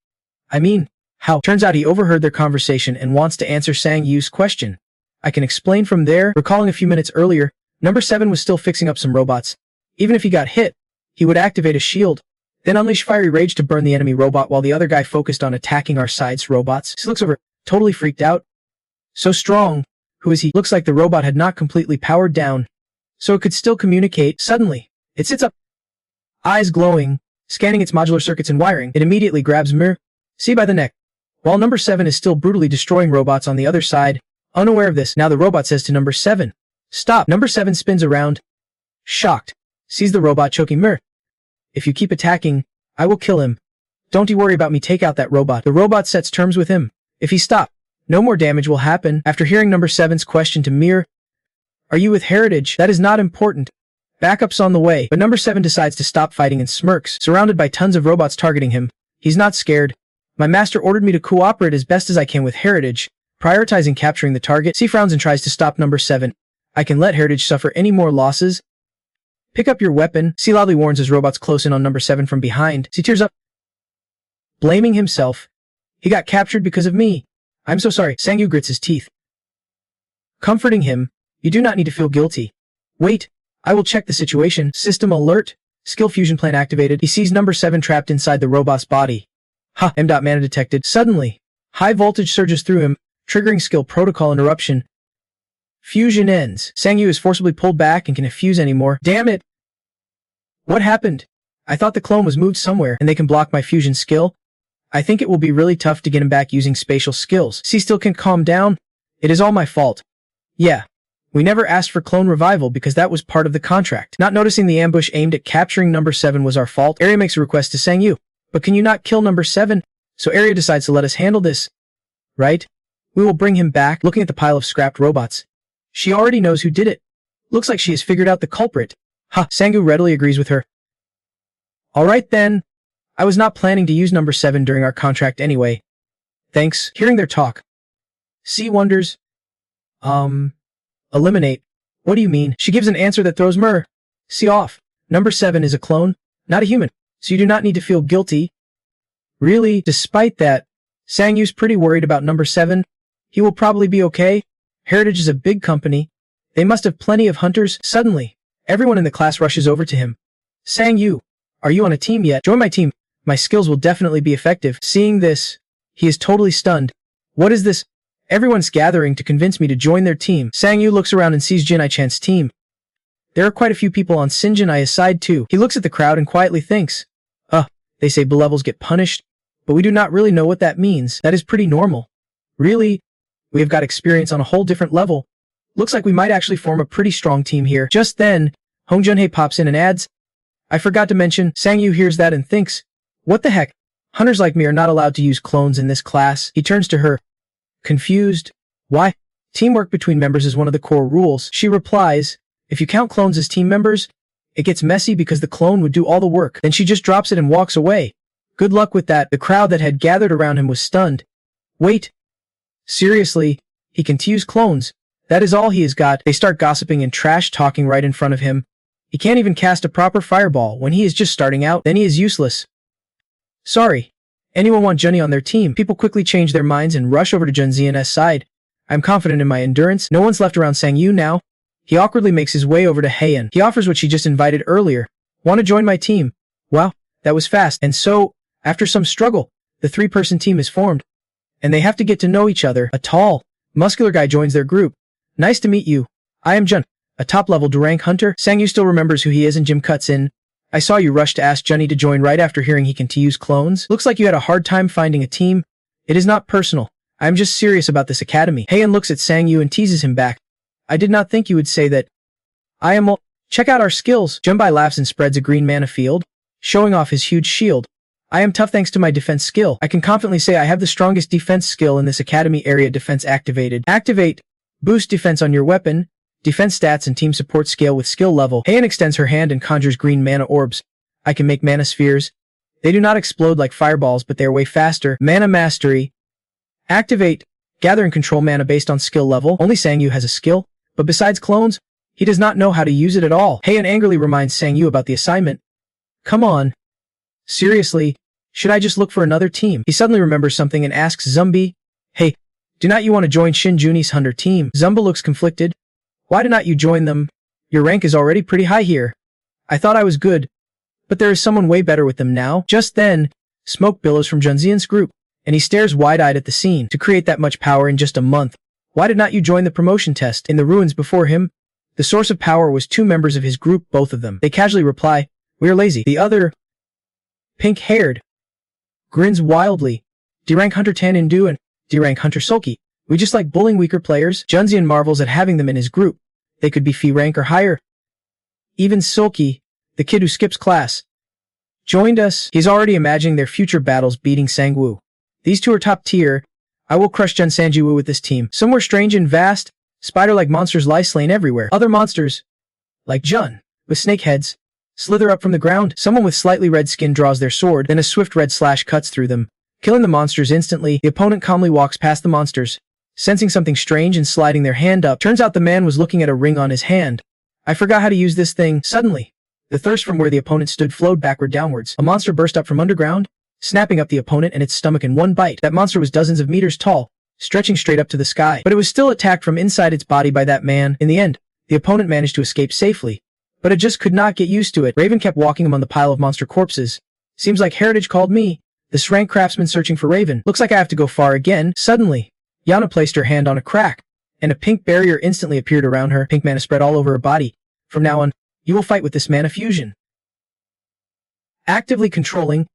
I mean, how? Turns out he overheard their conversation and wants to answer Sangyu's question. I can explain from there. Recalling a few minutes earlier, Number 7 was still fixing up some robots. Even if he got hit, he would activate a shield, then unleash fiery rage to burn the enemy robot while the other guy focused on attacking our side's robots. He looks over, totally freaked out. So strong. Who is he? Looks like the robot had not completely powered down, so it could still communicate. Suddenly, it sits up, eyes glowing, scanning its modular circuits and wiring. It immediately grabs C by the neck, while Number 7 is still brutally destroying robots on the other side. Unaware of this, now the robot says to Number 7, stop. Number 7 spins around, shocked, sees the robot choking If you keep attacking, I will kill him. Don't you worry about me, take out that robot. The robot sets terms with him. If he stops, no more damage will happen. After hearing Number 7's question to Mir, are you with Heritage? That is not important. Backup's on the way. But Number 7 decides to stop fighting and smirks, surrounded by tons of robots targeting him. He's not scared. My master ordered me to cooperate as best as I can with Heritage, prioritizing capturing the target. C frowns and tries to stop Number 7. I can let Heritage suffer any more losses. Pick up your weapon. C loudly warns as robots close in on Number 7 from behind. C tears up, blaming himself. He got captured because of me. I'm so sorry. Sangyu grits his teeth, comforting him. You do not need to feel guilty. Wait, I will check the situation. System alert. Skill fusion plan activated. He sees Number 7 trapped inside the robot's body. Ha! Mana detected. Suddenly, high voltage surges through him, triggering skill protocol interruption. Fusion ends. Sangyu is forcibly pulled back and cannot fuse anymore. Damn it! What happened? I thought the clone was moved somewhere and they can block my fusion skill. I think it will be really tough to get him back using spatial skills. C still can't calm down. It is all my fault. Yeah. We never asked for clone revival because that was part of the contract. Not noticing the ambush aimed at capturing Number 7 was our fault. Area makes a request to Sangyu. But can you not kill Number 7? So Area decides to let us handle this. Right? We will bring him back. Looking at the pile of scrapped robots, she already knows who did it. Looks like she has figured out the culprit. Ha! Sangyu readily agrees with her. Alright then. I was not planning to use Number 7 during our contract anyway. Thanks. Hearing their talk, C wonders. Eliminate. What do you mean? She gives an answer that throws C off. Number 7 is a clone, not a human, so you do not need to feel guilty. Really? Despite that, Sangyu's pretty worried about Number 7. He will probably be okay. Heritage is a big company. They must have plenty of hunters. Suddenly, everyone in the class rushes over to him. Sangyu, are you on a team yet? Join my team. My skills will definitely be effective. Seeing this, he is totally stunned. What is this? Everyone's gathering to convince me to join their team. Sang-yu looks around and sees Jin I-chan's team. There are quite a few people on Sinjin I's side too. He looks at the crowd and quietly thinks, they say B-levels get punished, but we do not really know what that means. That is pretty normal. Really? We have got experience on a whole different level. Looks like we might actually form a pretty strong team here. Just then, Hong Junhei pops in and adds, I forgot to mention. Sang-yu hears that and thinks, what the heck? Hunters like me are not allowed to use clones in this class. He turns to her, confused. Why? Teamwork between members is one of the core rules. She replies, if you count clones as team members, it gets messy because the clone would do all the work. Then she just drops it and walks away. Good luck with that. The crowd that had gathered around him was stunned. Wait. Seriously? He can use clones. That is all he has got. They start gossiping and trash talking right in front of him. He can't even cast a proper fireball when he is just starting out. Then he is useless. Sorry. Anyone want Junny on their team? People quickly change their minds and rush over to Jun Zian's side. I'm confident in my endurance. No one's left around Sang-yu now. He awkwardly makes his way over to Heian. He offers what she just invited earlier. Want to join my team? Wow, that was fast. And so, after some struggle, the three-person team is formed. And they have to get to know each other. A tall, muscular guy joins their group. Nice to meet you. I am Jun, a top-level D-rank hunter. Sang-yu still remembers who he is and Jim cuts in. I saw you rush to ask Junny to join right after hearing he can use clones. Looks like you had a hard time finding a team. It is not personal. I am just serious about this academy. Heian looks at Sang-yu and teases him back. I did not think you would say that. I am check out our skills. Junbai laughs and spreads a green mana field, showing off his huge shield. I am tough thanks to my defense skill. I can confidently say I have the strongest defense skill in this academy. Area defense activated. Activate. Boost defense on your weapon. Defense stats and team support scale with skill level. Heian extends her hand and conjures green mana orbs. I can make mana spheres. They do not explode like fireballs, but they are way faster. Mana mastery. Activate. Gather and control mana based on skill level. Only Sang-yu has a skill. But besides clones, he does not know how to use it at all. Heian angrily reminds Sang-yu about the assignment. Come on. Seriously, should I just look for another team? He suddenly remembers something and asks Zumbi, hey, do not you want to join Shin Juni's hunter team? Zumba looks conflicted. Why do not you join them? Your rank is already pretty high here. I thought I was good, but there is someone way better with them now. Just then, smoke billows from Junzian's group, and he stares wide-eyed at the scene. To create that much power in just a month, why did not you join the promotion test? In the ruins before him, the source of power was two members of his group, both of them. They casually reply, we are lazy. The other, pink-haired, grins wildly. D-rank Hunter Tan Indu and D-rank Hunter Sulky. We just like bullying weaker players. Junzian marvels at having them in his group. They could be Fee rank or higher. Even Sulky, the kid who skips class, joined us. He's already imagining their future battles beating Sang-woo. These two are top tier. I will crush Jun Sanji-woo with this team. Somewhere strange and vast, spider-like monsters lie slain everywhere. Other monsters, like Jun, with snake heads, slither up from the ground. Someone with slightly red skin draws their sword, then a swift red slash cuts through them, killing the monsters instantly. The opponent calmly walks past the monsters, sensing something strange and sliding their hand up. Turns out the man was looking at a ring on his hand. I forgot how to use this thing. Suddenly, the thirst from where the opponent stood flowed backward downwards. A monster burst up from underground, snapping up the opponent and its stomach in one bite. That monster was dozens of meters tall, stretching straight up to the sky. But it was still attacked from inside its body by that man. In the end, the opponent managed to escape safely, but it just could not get used to it. Raven kept walking among the pile of monster corpses. Seems like Heritage called me. This rank craftsman searching for Raven. Looks like I have to go far again. Suddenly, Yana placed her hand on a crack, and a pink barrier instantly appeared around her. Pink mana spread all over her body. From now on, you will fight with this mana fusion. Actively controlling,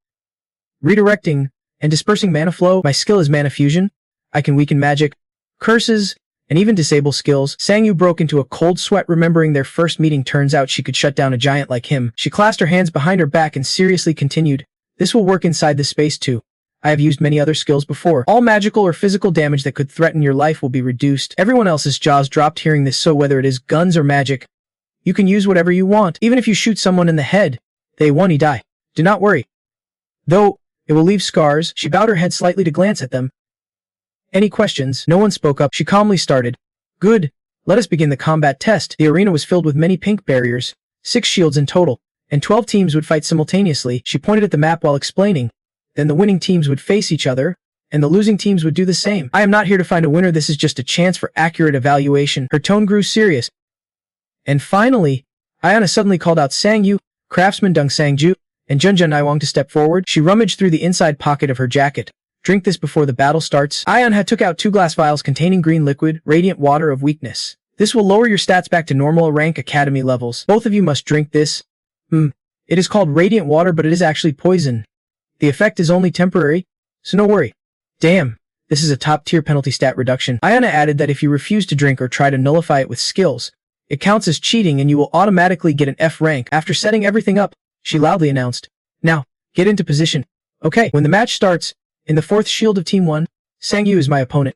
redirecting, and dispersing mana flow. My skill is mana fusion. I can weaken magic, curses, and even disable skills. Sang-yu broke into a cold sweat remembering their first meeting. Turns out she could shut down a giant like him. She clasped her hands behind her back and seriously continued, this will work inside this space too. I have used many other skills before. All magical or physical damage that could threaten your life will be reduced. Everyone else's jaws dropped hearing this, so whether it is guns or magic, you can use whatever you want. Even if you shoot someone in the head, they won't die. Do not worry. Though, it will leave scars. She bowed her head slightly to glance at them. Any questions? No one spoke up. She calmly started. Good. Let us begin the combat test. The arena was filled with many pink barriers, 6 shields in total, and 12 teams would fight simultaneously. She pointed at the map while explaining. Then the winning teams would face each other, and the losing teams would do the same. I am not here to find a winner. This is just a chance for accurate evaluation. Her tone grew serious. And finally, Ayana suddenly called out Sang-yu, Craftsman Dung Sang-ju, and Jun Naiwang to step forward. She rummaged through the inside pocket of her jacket, Drink this before the battle starts. Ion had took out 2 glass vials containing green liquid, radiant water of weakness. This will lower your stats back to normal rank academy levels. Both of you must drink this. It is called radiant water, but it is actually poison. The effect is only temporary, so no worry. Damn, this is a top-tier penalty stat reduction. Iona added that if you refuse to drink or try to nullify it with skills, it counts as cheating and you will automatically get an F rank. After setting everything up, she loudly announced, "Now, get into position." Okay, when the match starts, in the 4th shield of Team 1, Sangyu is my opponent.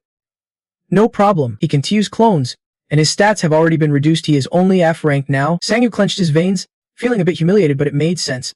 No problem, he can use clones, and his stats have already been reduced. He is only F rank now. Sangyu clenched his veins, feeling a bit humiliated, but it made sense.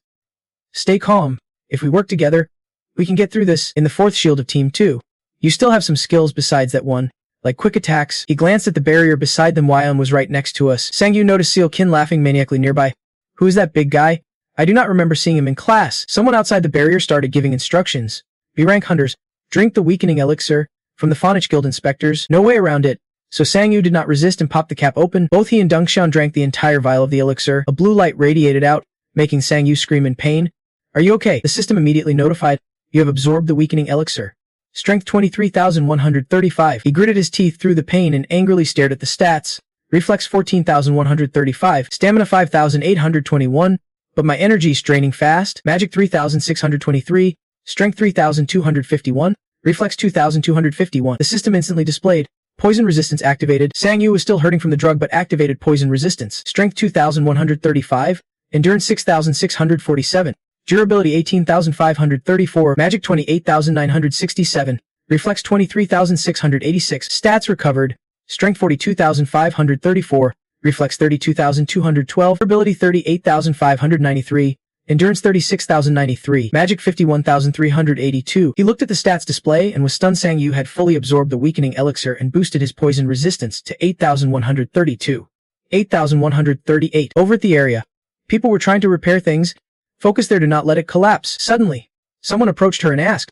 Stay calm. If we work together, we can get through this. In the 4th shield of Team 2, you still have some skills besides that one, like quick attacks. He glanced at the barrier beside them. Wyon was right next to us. Sangyu noticed Seal Kin laughing maniacally nearby. Who is that big guy? I do not remember seeing him in class. Someone outside the barrier started giving instructions. B-rank hunters, drink the weakening elixir from the Phonich Guild inspectors. No way around it. So Sangyu did not resist and popped the cap open. Both he and Dongxian drank the entire vial of the elixir. A blue light radiated out, making Sangyu scream in pain. Are you okay? The system immediately notified. You have absorbed the weakening elixir. Strength 23,135. He gritted his teeth through the pain and angrily stared at the stats. Reflex 14,135. Stamina 5,821. But my energy is draining fast. Magic 3,623. Strength 3,251. Reflex 2,251. The system instantly displayed. Poison resistance activated. Sangyu was still hurting from the drug but activated poison resistance. Strength 2,135. Endurance 6,647. Durability 18,534. Magic 28,967. Reflex 23,686. Stats recovered. Strength 42,534. Reflex 32,212. Durability 38,593. Endurance 36,093. Magic 51,382. He looked at the stats display and was stunned. Sangyu had fully absorbed the weakening elixir and boosted his poison resistance to 8,132. 8,138. Over at the area, people were trying to repair things. Focus there, do not let it collapse. Suddenly, someone approached her and asked,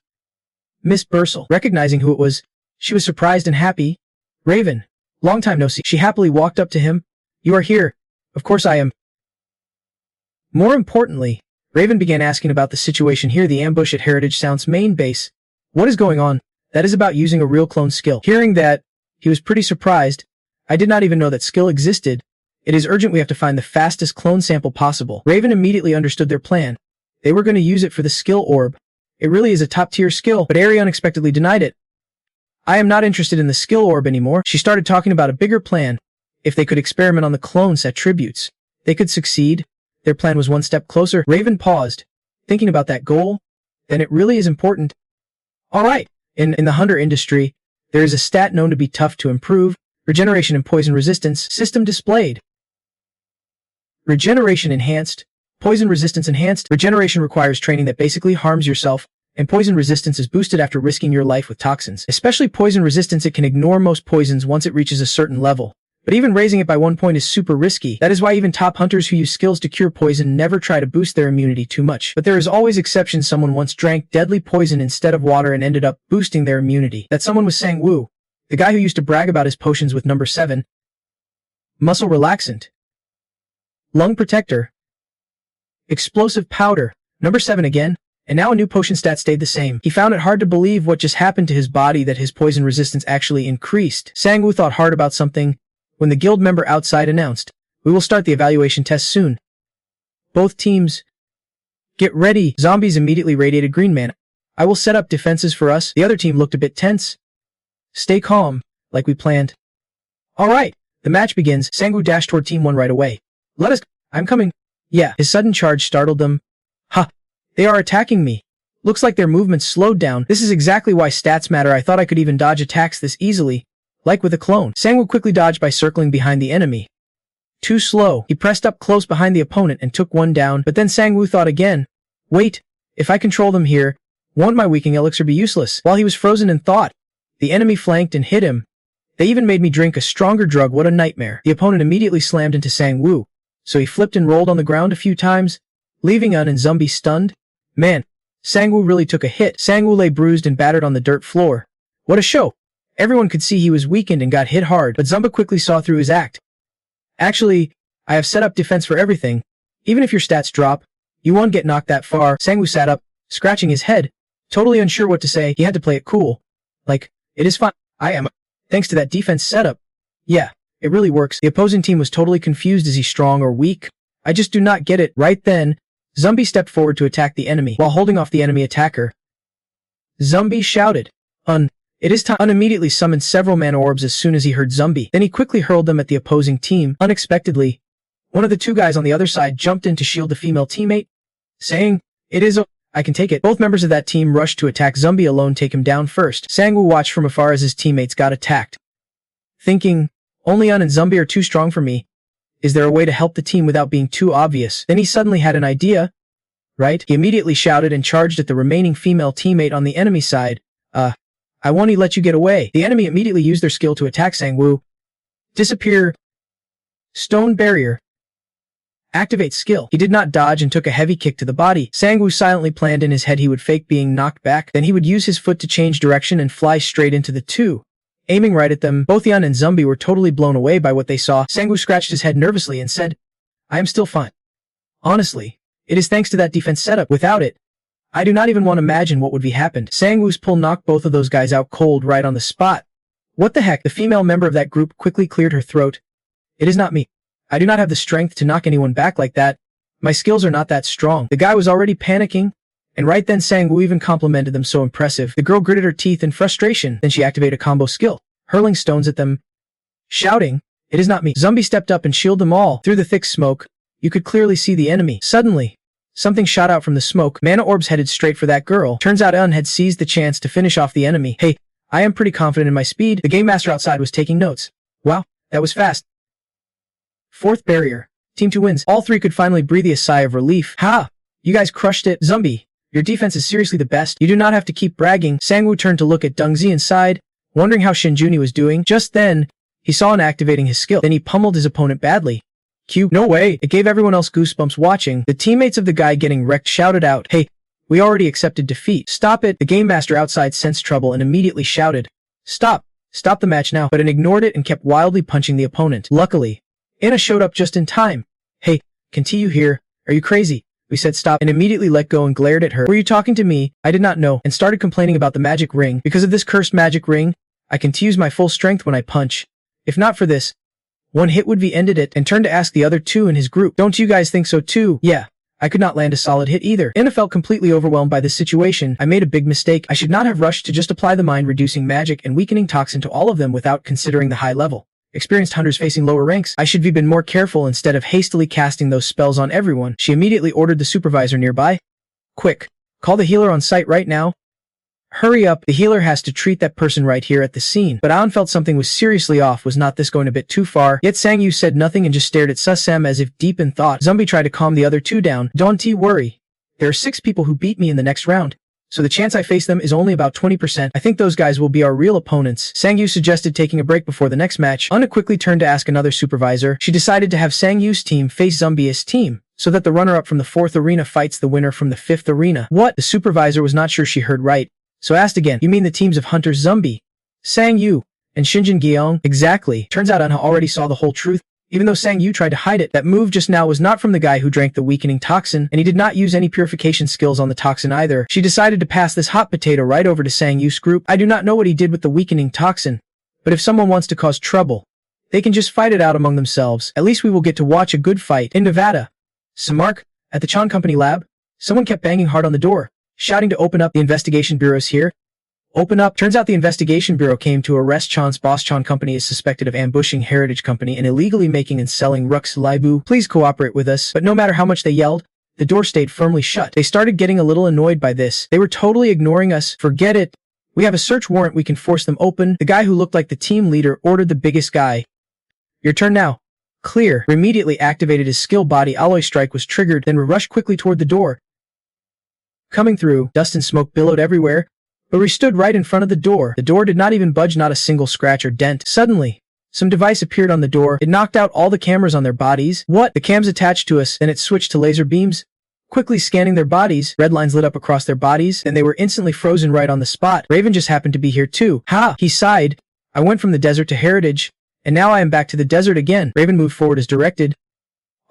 "Miss Bursell." Recognizing who it was, she was surprised and happy. "Raven, long time no see." She happily walked up to him. "You are here." "Of course I am." More importantly, Raven began asking about the situation here, the ambush at Heritage Sound's main base. "What is going on?" "That is about using a real clone skill." Hearing that, he was pretty surprised. "I did not even know that skill existed. It is urgent, we have to find the fastest clone sample possible." Raven immediately understood their plan. They were going to use it for the skill orb. It really is a top-tier skill, but Ari unexpectedly denied it. "I am not interested in the skill orb anymore." She started talking about a bigger plan. If they could experiment on the clone's attributes, they could succeed. Their plan was one step closer. Raven paused, thinking about that goal. Then it really is important. Alright, in the hunter industry, there is a stat known to be tough to improve. Regeneration and poison resistance. System displayed. Regeneration enhanced. Poison resistance enhanced. Regeneration requires training that basically harms yourself, and poison resistance is boosted after risking your life with toxins. Especially poison resistance, it can ignore most poisons once it reaches a certain level. But even raising it by 1 point is super risky. That is why even top hunters who use skills to cure poison never try to boost their immunity too much. But there is always exceptions. Someone once drank deadly poison instead of water and ended up boosting their immunity. That someone was Sang Woo, the guy who used to brag about his potions with number 7. Muscle relaxant. Lung protector. Explosive powder. Number 7 again. And now a new potion stat stayed the same. He found it hard to believe what just happened to his body, that his poison resistance actually increased. Sang Woo thought hard about something when the guild member outside announced, "We will start the evaluation test soon. Both teams, get ready." Zombies immediately radiated green mana. "I will set up defenses for us." The other team looked a bit tense. "Stay calm, like we planned." "Alright, the match begins." Sang Woo dashed toward Team 1 right away. "Let us, I'm coming." "Yeah." His sudden charge startled them. "Ha! They are attacking me. Looks like their movements slowed down. This is exactly why stats matter. I thought I could even dodge attacks this easily. Like with a clone." Sang Woo quickly dodged by circling behind the enemy. Too slow. He pressed up close behind the opponent and took one down, but then Sang Woo thought again. "Wait, if I control them here, won't my weakening elixir be useless?" While he was frozen in thought, the enemy flanked and hit him. They even made me drink a stronger drug. What a nightmare. The opponent immediately slammed into Sang Woo, so he flipped and rolled on the ground a few times, leaving Un and Zombie stunned. Man, Sang Woo really took a hit. Sang Woo lay bruised and battered on the dirt floor. What a show. Everyone could see he was weakened and got hit hard, but Zumba quickly saw through his act. "Actually, I have set up defense for everything. Even if your stats drop, you won't get knocked that far." Sang Woo sat up, scratching his head. Totally unsure what to say, he had to play it cool. Like, it is fine. I am. Thanks to that defense setup. Yeah, it really works. The opposing team was totally confused. Is he strong or weak? I just do not get it. Right then, Zumbi stepped forward to attack the enemy, while holding off the enemy attacker. Zumbi shouted, it is time. Immediately summoned several mana orbs as soon as he heard Zumbi. Then he quickly hurled them at the opposing team. Unexpectedly, one of the two guys on the other side jumped in to shield the female teammate, saying, I can take it. Both members of that team rushed to attack Zumbi alone, take him down first. Sangwoo watched from afar as his teammates got attacked, thinking, only and Zumbi are too strong for me. Is there a way to help the team without being too obvious? Then he suddenly had an idea, right? He immediately shouted and charged at the remaining female teammate on the enemy side. I won't let you get away. The enemy immediately used their skill to attack Sangwoo. Disappear. Stone barrier. Activate skill. He did not dodge and took a heavy kick to the body. Sangwoo silently planned in his head he would fake being knocked back, then he would use his foot to change direction and fly straight into the two, aiming right at them. Both Yan and Zumbi were totally blown away by what they saw. Sangwoo scratched his head nervously and said, I am still fine. Honestly, it is thanks to that defense setup. Without it, I do not even want to imagine what would be happened. Sangwoo's pull knocked both of those guys out cold right on the spot. What the heck? The female member of that group quickly cleared her throat. It is not me. I do not have the strength to knock anyone back like that. My skills are not that strong. The guy was already panicking, and right then Sangwoo even complimented them. So impressive. The girl gritted her teeth in frustration. Then she activated a combo skill, hurling stones at them, shouting, it is not me. Zumbi stepped up and shielded them all. Through the thick smoke, you could clearly see the enemy. Suddenly, something shot out from the smoke. Mana orbs headed straight for that girl. Turns out Un had seized the chance to finish off the enemy. Hey, I am pretty confident in my speed. The game master outside was taking notes. Wow, that was fast. Fourth barrier. Team 2 wins. All three could finally breathe a sigh of relief. Ha! You guys crushed it. Zumbi, your defense is seriously the best. You do not have to keep bragging. Sangwoo turned to look at Dungzi and sighed, wondering how Shinjuni was doing. Just then, he saw Un activating his skill. Then he pummeled his opponent badly. Q. No way. It gave everyone else goosebumps watching. The teammates of the guy getting wrecked shouted out, hey, we already accepted defeat. Stop it. The game master outside sensed trouble and immediately shouted, stop. Stop the match now. But Un ignored it and kept wildly punching the opponent. Luckily, Anna showed up just in time. Hey, continue here. Are you crazy? We said stop and immediately let go and glared at her. Were you talking to me? I did not know and started complaining about the magic ring. Because of this cursed magic ring, I can use my full strength when I punch. If not for this, one hit would be ended it, and turned to ask the other two in his group. Don't you guys think so too? Yeah. I could not land a solid hit either. Anna felt completely overwhelmed by this situation. I made a big mistake. I should not have rushed to just apply the mind-reducing magic and weakening toxin to all of them without considering the high level. Experienced hunters facing lower ranks. I should have been more careful instead of hastily casting those spells on everyone. She immediately ordered the supervisor nearby. Quick, call the healer on site right now. Hurry up, the healer has to treat that person right here at the scene. But Aon felt something was seriously off. Was not this going a bit too far? Yet Sangyu said nothing and just stared at Susem as if deep in thought. Zumbi tried to calm the other two down. Don't worry. There are 6 people who beat me in the next round, so the chance I face them is only about 20%. I think those guys will be our real opponents. Sangyu suggested taking a break before the next match. Anna quickly turned to ask another supervisor. She decided to have Sangyu's team face Zumbi's team, so that the runner-up from the 4th arena fights the winner from the 5th arena. What? The supervisor was not sure she heard right, so asked again. You mean the teams of Hunters Zumbi, Sangyu, and Shinjin Gyeong? Exactly. Turns out Anha already saw the whole truth. Even though Sangyu tried to hide it, that move just now was not from the guy who drank the weakening toxin, and he did not use any purification skills on the toxin either. She decided to pass this hot potato right over to Sangyu's group. I do not know what he did with the weakening toxin, but if someone wants to cause trouble, they can just fight it out among themselves. At least we will get to watch a good fight. In Nevada, Samark, at the Chan Company lab, someone kept banging hard on the door, shouting to open up. The investigation bureau's here. Open up. Turns out the investigation bureau came to arrest Chan's boss. Chan Company is suspected of ambushing Heritage Company and illegally making and selling Rux Laibu. Please cooperate with us. But no matter how much they yelled, the door stayed firmly shut. They started getting a little annoyed by this. They were totally ignoring us. Forget it. We have a search warrant. We can force them open. The guy who looked like the team leader ordered the biggest guy. Your turn now. Clear. Immediately activated his skill. Body alloy strike was triggered, then rushed quickly toward the door. Coming through, dust and smoke billowed everywhere, but we stood right in front of the door. The door did not even budge, not a single scratch or dent. Suddenly, some device appeared on the door. It knocked out all the cameras on their bodies. What? The cams attached to us, then it switched to laser beams. Quickly scanning their bodies, red lines lit up across their bodies, and they were instantly frozen right on the spot. Raven just happened to be here too. Ha! He sighed. I went from the desert to Heritage, and now I am back to the desert again. Raven moved forward as directed.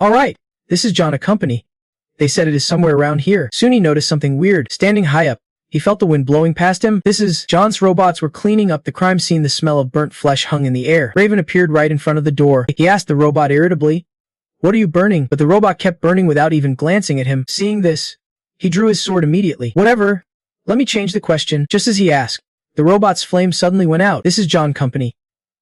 Alright, this is John a Company. They said it is somewhere around here. Soon he noticed something weird. Standing high up, He felt the wind blowing past him. John's robots were cleaning up the crime scene. The smell of burnt flesh hung in the air. Raven appeared right in front of the door. He asked the robot irritably, "What are you burning?" But the robot kept burning without even glancing at him. Seeing this, he drew his sword immediately. "Whatever. Let me change the question." Just as he asked, the robot's flame suddenly went out. "This is John Company,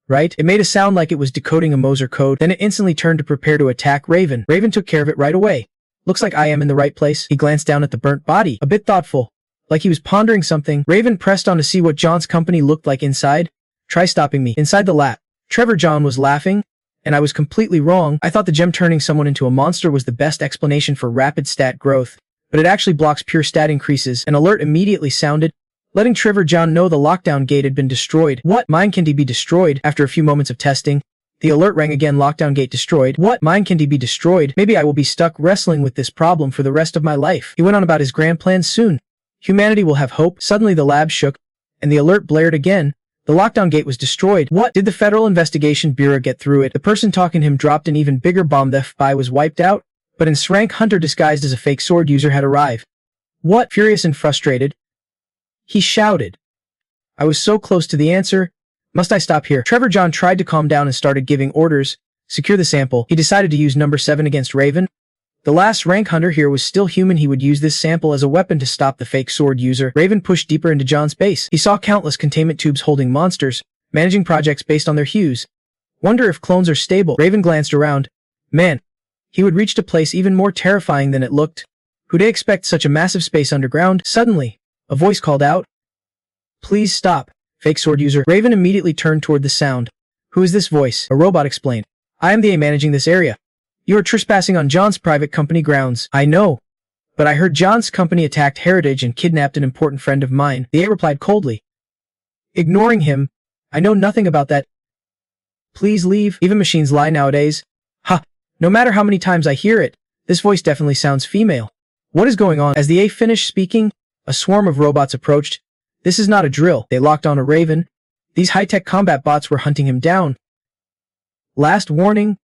right?" It made a sound like it was decoding a Moser code. Then it instantly turned to prepare to attack Raven. Raven took care of it right away. "Looks like I am in the right place." He glanced down at the burnt body, a bit thoughtful, like he was pondering something. Raven pressed on to see what John's company looked like inside. "Try stopping me." Inside the lab, Trevor John was laughing, and I was completely wrong. I thought the gem turning someone into a monster was the best explanation for rapid stat growth, but it actually blocks pure stat increases. An alert immediately sounded, letting Trevor John know the lockdown gate had been destroyed. "What? Mine can be destroyed?" After a few moments of testing, the alert rang again. "Lockdown gate destroyed." "What? Mine can be destroyed? Maybe I will be stuck wrestling with this problem for the rest of my life." He went on about his grand plans. "Soon humanity will have hope." Suddenly the lab shook, and the alert blared again. The lockdown gate was destroyed. "What? Did the Federal Investigation Bureau get through it?" The person talking to him dropped an even bigger bomb. The FBI was wiped out, but an S-rank hunter disguised as a fake sword user had arrived. "What?" Furious and frustrated, he shouted, "I was so close to the answer. Must I stop here?" Trevor John tried to calm down and started giving orders. "Secure the sample." He decided to use number 7 against Raven. The last rank hunter here was still human. He would use this sample as a weapon to stop the fake sword user. Raven pushed deeper into John's base. He saw countless containment tubes holding monsters, managing projects based on their hues. Wonder if clones are stable. Raven glanced around. Man, he would reach a place even more terrifying than it looked. Who'd expect such a massive space underground? Suddenly, a voice called out, "Please stop, fake sword user." Raven immediately turned toward the sound. "Who is this voice?" A robot explained. "I am the A managing this area. You are trespassing on John's private company grounds." "I know, but I heard John's company attacked Heritage and kidnapped an important friend of mine." The A replied coldly, ignoring him. "I know nothing about that. Please leave." Even machines lie nowadays. "Ha, no matter how many times I hear it, this voice definitely sounds female. What is going on?" As the A finished speaking, a swarm of robots approached. "This is not a drill." They locked on a Raven. These high-tech combat bots were hunting him down. "Last warning.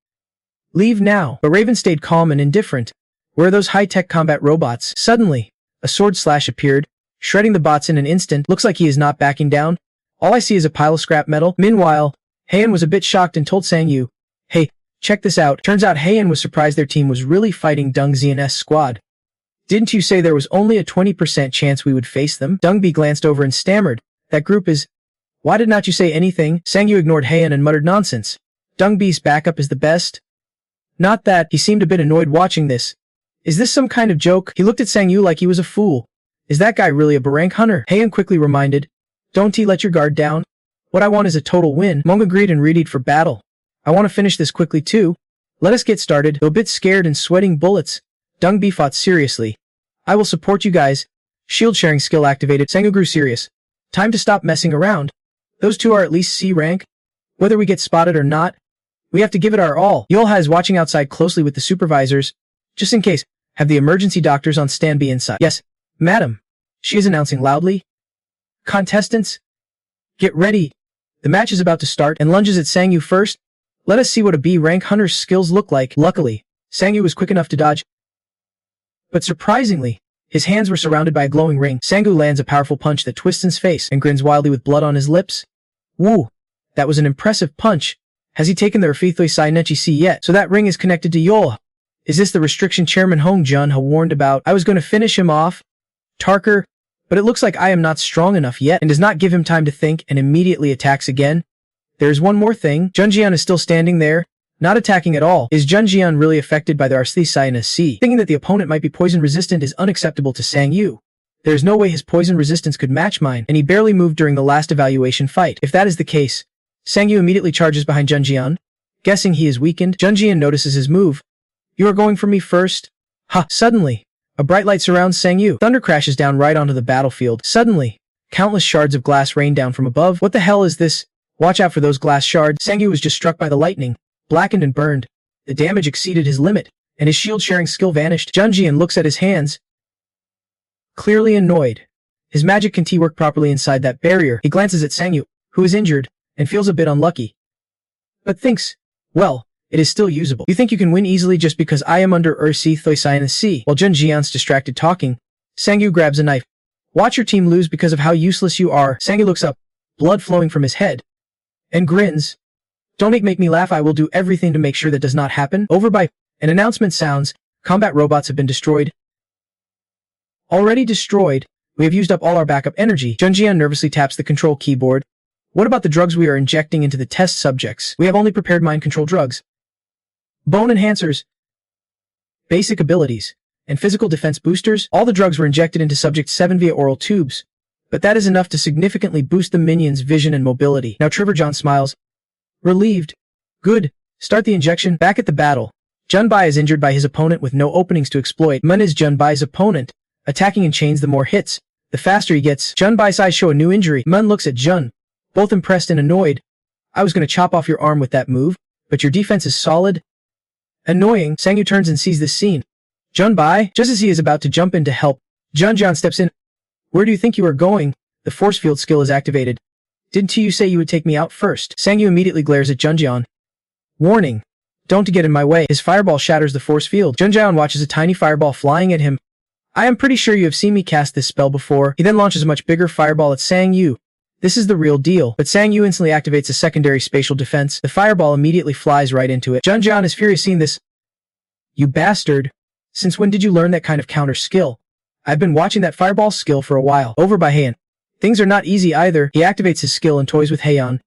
Leave now." But Raven stayed calm and indifferent. "Where are those high-tech combat robots?" Suddenly, a sword slash appeared, shredding the bots in an instant. "Looks like he is not backing down. All I see is a pile of scrap metal." Meanwhile, Heian was a bit shocked and told Sang-yu, "Hey, check this out." Turns out Heian was surprised their team was really fighting Dung Xian's squad. "Didn't you say there was only a 20% chance we would face them?" Dung Bi glanced over and stammered, "That group is... Why did not you say anything?" Sang-yu ignored Heian and muttered, "Nonsense. Dung Bi's backup is the best." "Not that." He seemed a bit annoyed watching this. "Is this some kind of joke?" He looked at Sang-yu like he was a fool. "Is that guy really a rank hunter?" Heian quickly reminded, "Don't let your guard down. What I want is a total win." Mong agreed and readied for battle. "I want to finish this quickly too. Let us get started." Though a bit scared and sweating bullets, Dung Bi fought seriously. "I will support you guys." Shield sharing skill activated. Sang-yu grew serious. "Time to stop messing around. Those two are at least C rank. Whether we get spotted or not, we have to give it our all." Yolha is watching outside closely with the supervisors. "Just in case, have the emergency doctors on standby inside." "Yes, madam," she is announcing loudly. "Contestants, get ready. The match is about to start," and lunges at Sang-yu first. "Let us see what a B-rank hunter's skills look like." Luckily, Sang-yu was quick enough to dodge. But surprisingly, his hands were surrounded by a glowing ring. Sang-yu lands a powerful punch that twists his face and grins wildly with blood on his lips. "Woo, that was an impressive punch. Has he taken the Rafithoi Sai Nechi C yet?" "So that ring is connected to Yola. Is this the restriction Chairman Hong Jun-ha warned about?" "I was going to finish him off, Tarker, but it looks like I am not strong enough yet," and does not give him time to think and immediately attacks again. There is one more thing. Junjian is still standing there, not attacking at all. Is Junjian really affected by the Arthi Sai C? Thinking that the opponent might be poison resistant is unacceptable to Sang-yu. There is no way his poison resistance could match mine, and he barely moved during the last evaluation fight. If that is the case, Sang-yu immediately charges behind Junjian. Guessing he is weakened, Junjian notices his move. "You are going for me first?" Ha! Suddenly, a bright light surrounds Sang-yu. Thunder crashes down right onto the battlefield. Suddenly, countless shards of glass rain down from above. "What the hell is this? Watch out for those glass shards." Sang-yu was just struck by the lightning, blackened and burned. The damage exceeded his limit, and his shield-sharing skill vanished. Junjian looks at his hands, clearly annoyed. His magic can work properly inside that barrier. He glances at Sang-yu, who is injured, and feels a bit unlucky. But thinks, well, it is still usable. "You think you can win easily just because I am under Ursi Thoisaina C?" While Junjian's distracted talking, Sang-yu grabs a knife. Watch your team lose because of how useless you are. Sangyu looks up, blood flowing from his head, and grins. Don't make me laugh. I will do everything to make sure that does not happen. Over by. An announcement sounds. Combat robots have been destroyed. Already destroyed. We have used up all our backup energy. Junjian nervously taps the control keyboard. What about the drugs we are injecting into the test subjects? We have only prepared mind control drugs, bone enhancers, basic abilities, and physical defense boosters. All the drugs were injected into Subject 7 via oral tubes, but that is enough to significantly boost the minions' vision and mobility. Now Trevor John smiles. Relieved. Good. Start the injection. Back at the battle. Junbai is injured by his opponent with no openings to exploit. Mun is Junbai's opponent, attacking in chains. The more hits, the faster he gets. Junbai's eyes show a new injury. Mun looks at Jun, both impressed and annoyed. I was gonna chop off your arm with that move, but your defense is solid. Annoying. Sangyu turns and sees this scene. Junbai, just as he is about to jump in to help, Junjian steps in. Where do you think you are going? The force field skill is activated. Didn't you say you would take me out first? Sangyu immediately glares at Junjian. Warning. Don't get in my way. His fireball shatters the force field. Junjian watches a tiny fireball flying at him. I am pretty sure you have seen me cast this spell before. He then launches a much bigger fireball at Sangyu. This is the real deal. But Sangyu instantly activates a secondary spatial defense. The fireball immediately flies right into it. Junjian is furious seeing this. You bastard. Since when did you learn that kind of counter skill? I've been watching that fireball skill for a while. Over by Heian. Things are not easy either. He activates his skill and toys with Heian.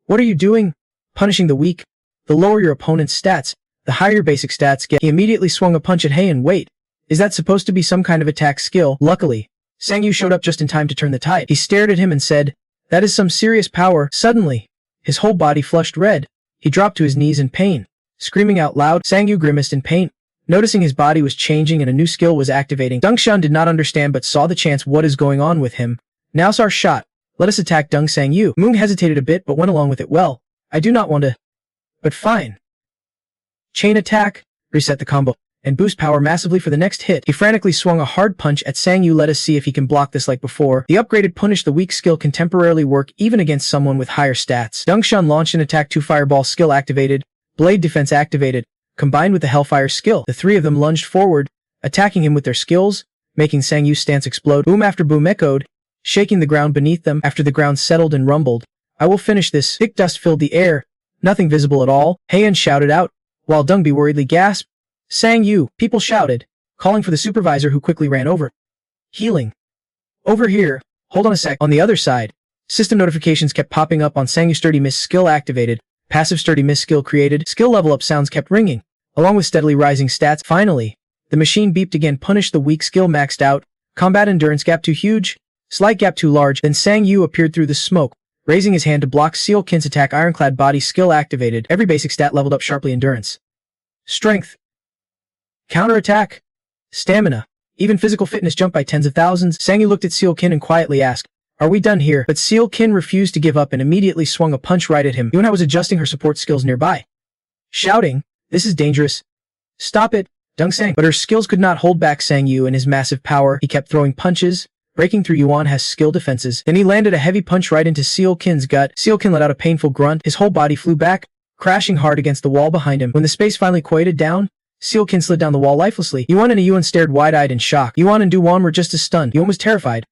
What are you doing? Punishing the weak. The lower your opponent's stats, the higher your basic stats get. He immediately swung a punch at Heian. Wait. Is that supposed to be some kind of attack skill? Luckily, Sangyu showed up just in time to turn the tide. He stared at him and said, that is some serious power. Suddenly, his whole body flushed red. He dropped to his knees in pain. Screaming out loud, Sangyu grimaced in pain. Noticing his body was changing and a new skill was activating, Dongshun did not understand but saw the chance. What is going on with him? Now's our shot. Let us attack Deng Sangyu. Moong hesitated a bit but went along with it. Well, I do not want to. But fine. Chain attack. Reset the combo. And boost power massively for the next hit. He frantically swung a hard punch at Sangyu. Let us see if he can block this like before. The upgraded punish the weak skill can temporarily work even against someone with higher stats. Dongshun launched an attack 2 fireball skill activated. Blade defense activated. Combined with the Hellfire skill, the three of them lunged forward, attacking him with their skills, making Sangyu's stance explode. Boom after boom echoed, shaking the ground beneath them. After the ground settled and rumbled, I will finish this. Thick dust filled the air, nothing visible at all. Heian shouted out, while Dungbi worriedly gasped. Sangyu, people shouted, calling for the supervisor who quickly ran over. Healing. Over here. Hold on a sec. On the other side, system notifications kept popping up on Sangyu. Sturdy miss skill activated. Passive sturdy miss skill created. Skill level up sounds kept ringing, along with steadily rising stats. Finally, the machine beeped again. Punish the weak skill maxed out. Combat endurance gap too huge. Slight gap too large. Then Sangyu appeared through the smoke, raising his hand to block Seal Kin's attack. Ironclad body skill activated. Every basic stat leveled up sharply. Endurance. Strength. Counterattack. Stamina. Even physical fitness jumped by tens of thousands. Sangyu looked at Seal Kin and quietly asked, are we done here? But Seal Kin refused to give up and immediately swung a punch right at him. Yuna was adjusting her support skills nearby, shouting, this is dangerous. Stop it, Deng Sang. But her skills could not hold back Sangyu and his massive power. He kept throwing punches, breaking through. Yuan has skill defenses. Then he landed a heavy punch right into Seal Kin's gut. Seal Kin let out a painful grunt. His whole body flew back, crashing hard against the wall behind him. When the space finally quieted down, Seal Kin slid down the wall lifelessly. Yuan and Yuan stared wide-eyed in shock. Yuan and Duwan were just as stunned. Yuan was terrified.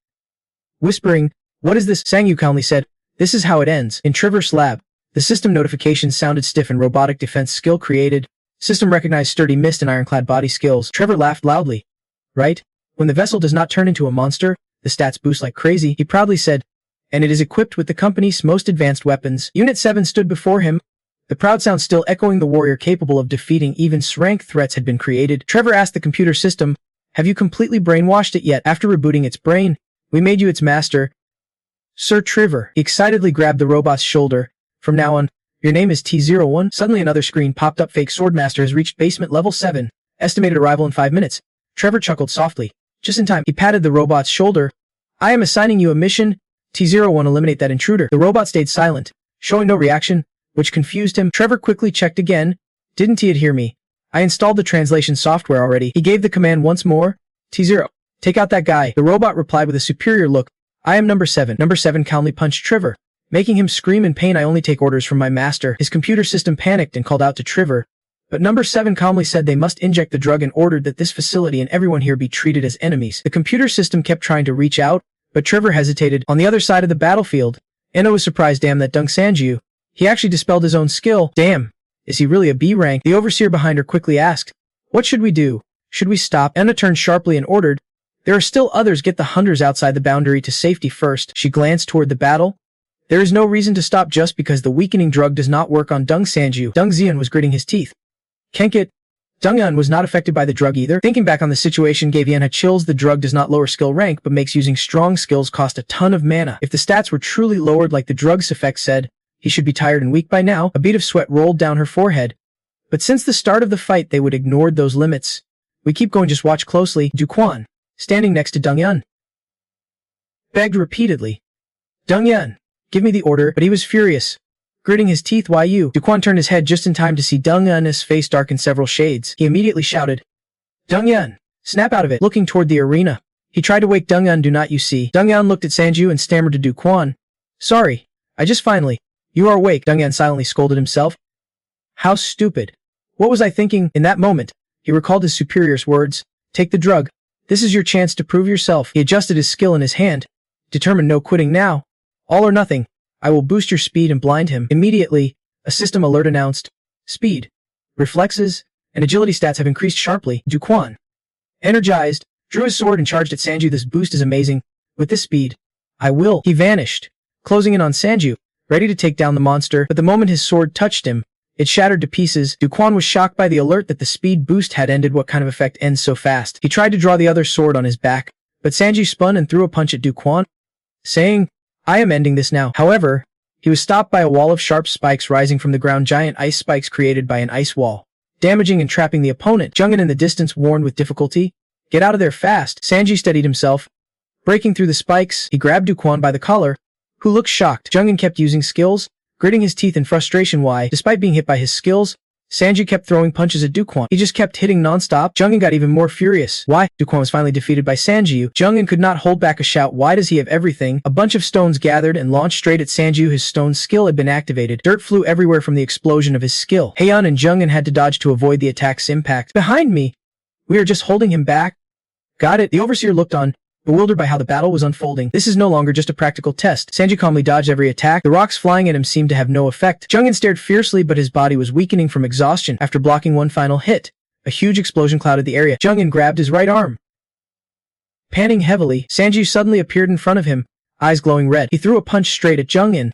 Whispering, what is this? Sangyu calmly said, this is how it ends. In Traverse Lab, the system notifications sounded stiff and robotic defense skill created. System recognized sturdy mist and ironclad body skills. Trevor laughed loudly. Right? When the vessel does not turn into a monster, the stats boost like crazy, he proudly said. And it is equipped with the company's most advanced weapons. Unit 7 stood before him, the proud sound still echoing. The warrior capable of defeating even rank threats had been created. Trevor asked the computer system, have you completely brainwashed it yet? After rebooting its brain, we made you its master. Sir Trevor. He excitedly grabbed the robot's shoulder. From now on, your name is T01. Suddenly another screen popped up. Fake Swordmaster has reached basement level 7. Estimated arrival in 5 minutes. Trevor chuckled softly. Just in time, he patted the robot's shoulder. I am assigning you a mission. T01, eliminate that intruder. The robot stayed silent, showing no reaction, which confused him. Trevor quickly checked again. Didn't he hear me? I installed the translation software already. He gave the command once more. T0, take out that guy. The robot replied with a superior look. I am number 7. Number 7 calmly punched Trevor, making him scream in pain. I only take orders from my master. His computer system panicked and called out to Trevor. But number 7 calmly said they must inject the drug and ordered that this facility and everyone here be treated as enemies. The computer system kept trying to reach out, But Trevor hesitated. On the other side of the battlefield, Enno was surprised that Deng Sanju. He actually dispelled his own skill. Damn, is he really a B rank? The overseer behind her quickly asked, "What should we do? Should we stop?" Enna turned sharply and ordered, "There are still others. Get the hunters outside the boundary to safety first." She glanced toward the battle. There is no reason to stop just because the weakening drug does not work on Deng Sanju. Deng Xian was gritting his teeth. Kenkit. Deng Yan was not affected by the drug either. Thinking back on the situation gave Yenha chills. The drug does not lower skill rank but makes using strong skills cost a ton of mana. If the stats were truly lowered like the drug's effect said, he should be tired and weak by now. A bead of sweat rolled down her forehead. But since the start of the fight they would ignored those limits. "We keep going, just watch closely." Duquan, standing next to Deng Yan, begged repeatedly. "Deng Yan, give me the order." But he was furious. Gritting his teeth, "Why you?" Duquan turned his head just in time to see Deng Yan's face darken several shades. He immediately shouted, "Deng Yan, snap out of it." Looking toward the arena, he tried to wake Deng Yan. "Do not you see?" Deng Yan looked at Sanju and stammered to Duquan, "Sorry, I just finally..." "You are awake," Deng Yan silently scolded himself. "How stupid. What was I thinking?" In that moment, he recalled his superior's words, "Take the drug. This is your chance to prove yourself." He adjusted his skill in his hand, determined no quitting now. "All or nothing. I will boost your speed and blind him." Immediately, a system alert announced, "Speed, reflexes, and agility stats have increased sharply." Duquan, energized, drew his sword and charged at Sanju. "This boost is amazing. With this speed, I will..." He vanished, closing in on Sanju, ready to take down the monster. But the moment his sword touched him, it shattered to pieces. Duquan was shocked by the alert that the speed boost had ended. What kind of effect ends so fast? He tried to draw the other sword on his back, but Sanju spun and threw a punch at Duquan, saying, "I am ending this now." However, he was stopped by a wall of sharp spikes rising from the ground, giant ice spikes created by an ice wall, damaging and trapping the opponent. Jungin in the distance warned with difficulty, "Get out of there fast." Sanji steadied himself. Breaking through the spikes, he grabbed Duquan by the collar, who looked shocked. Jungin kept using skills, gritting his teeth in frustration. Why, despite being hit by his skills, Sanji kept throwing punches at Duquan. He just kept hitting non-stop. Jungin got even more furious. Why? Duquan was finally defeated by Sanju. Jungin could not hold back a shout. Why does he have everything? A bunch of stones gathered and launched straight at Sanju. His stone skill had been activated. Dirt flew everywhere from the explosion of his skill. Heian and Jungin had to dodge to avoid the attack's impact. "Behind me! We are just holding him back." "Got it." The overseer looked on, bewildered by how the battle was unfolding. This is no longer just a practical test. Sanji calmly dodged every attack. The rocks flying at him seemed to have no effect. Jungin stared fiercely, but his body was weakening from exhaustion. After blocking one final hit, a huge explosion clouded the area. Jungin grabbed his right arm. Panting heavily, Sanji suddenly appeared in front of him, eyes glowing red. He threw a punch straight at Jungin,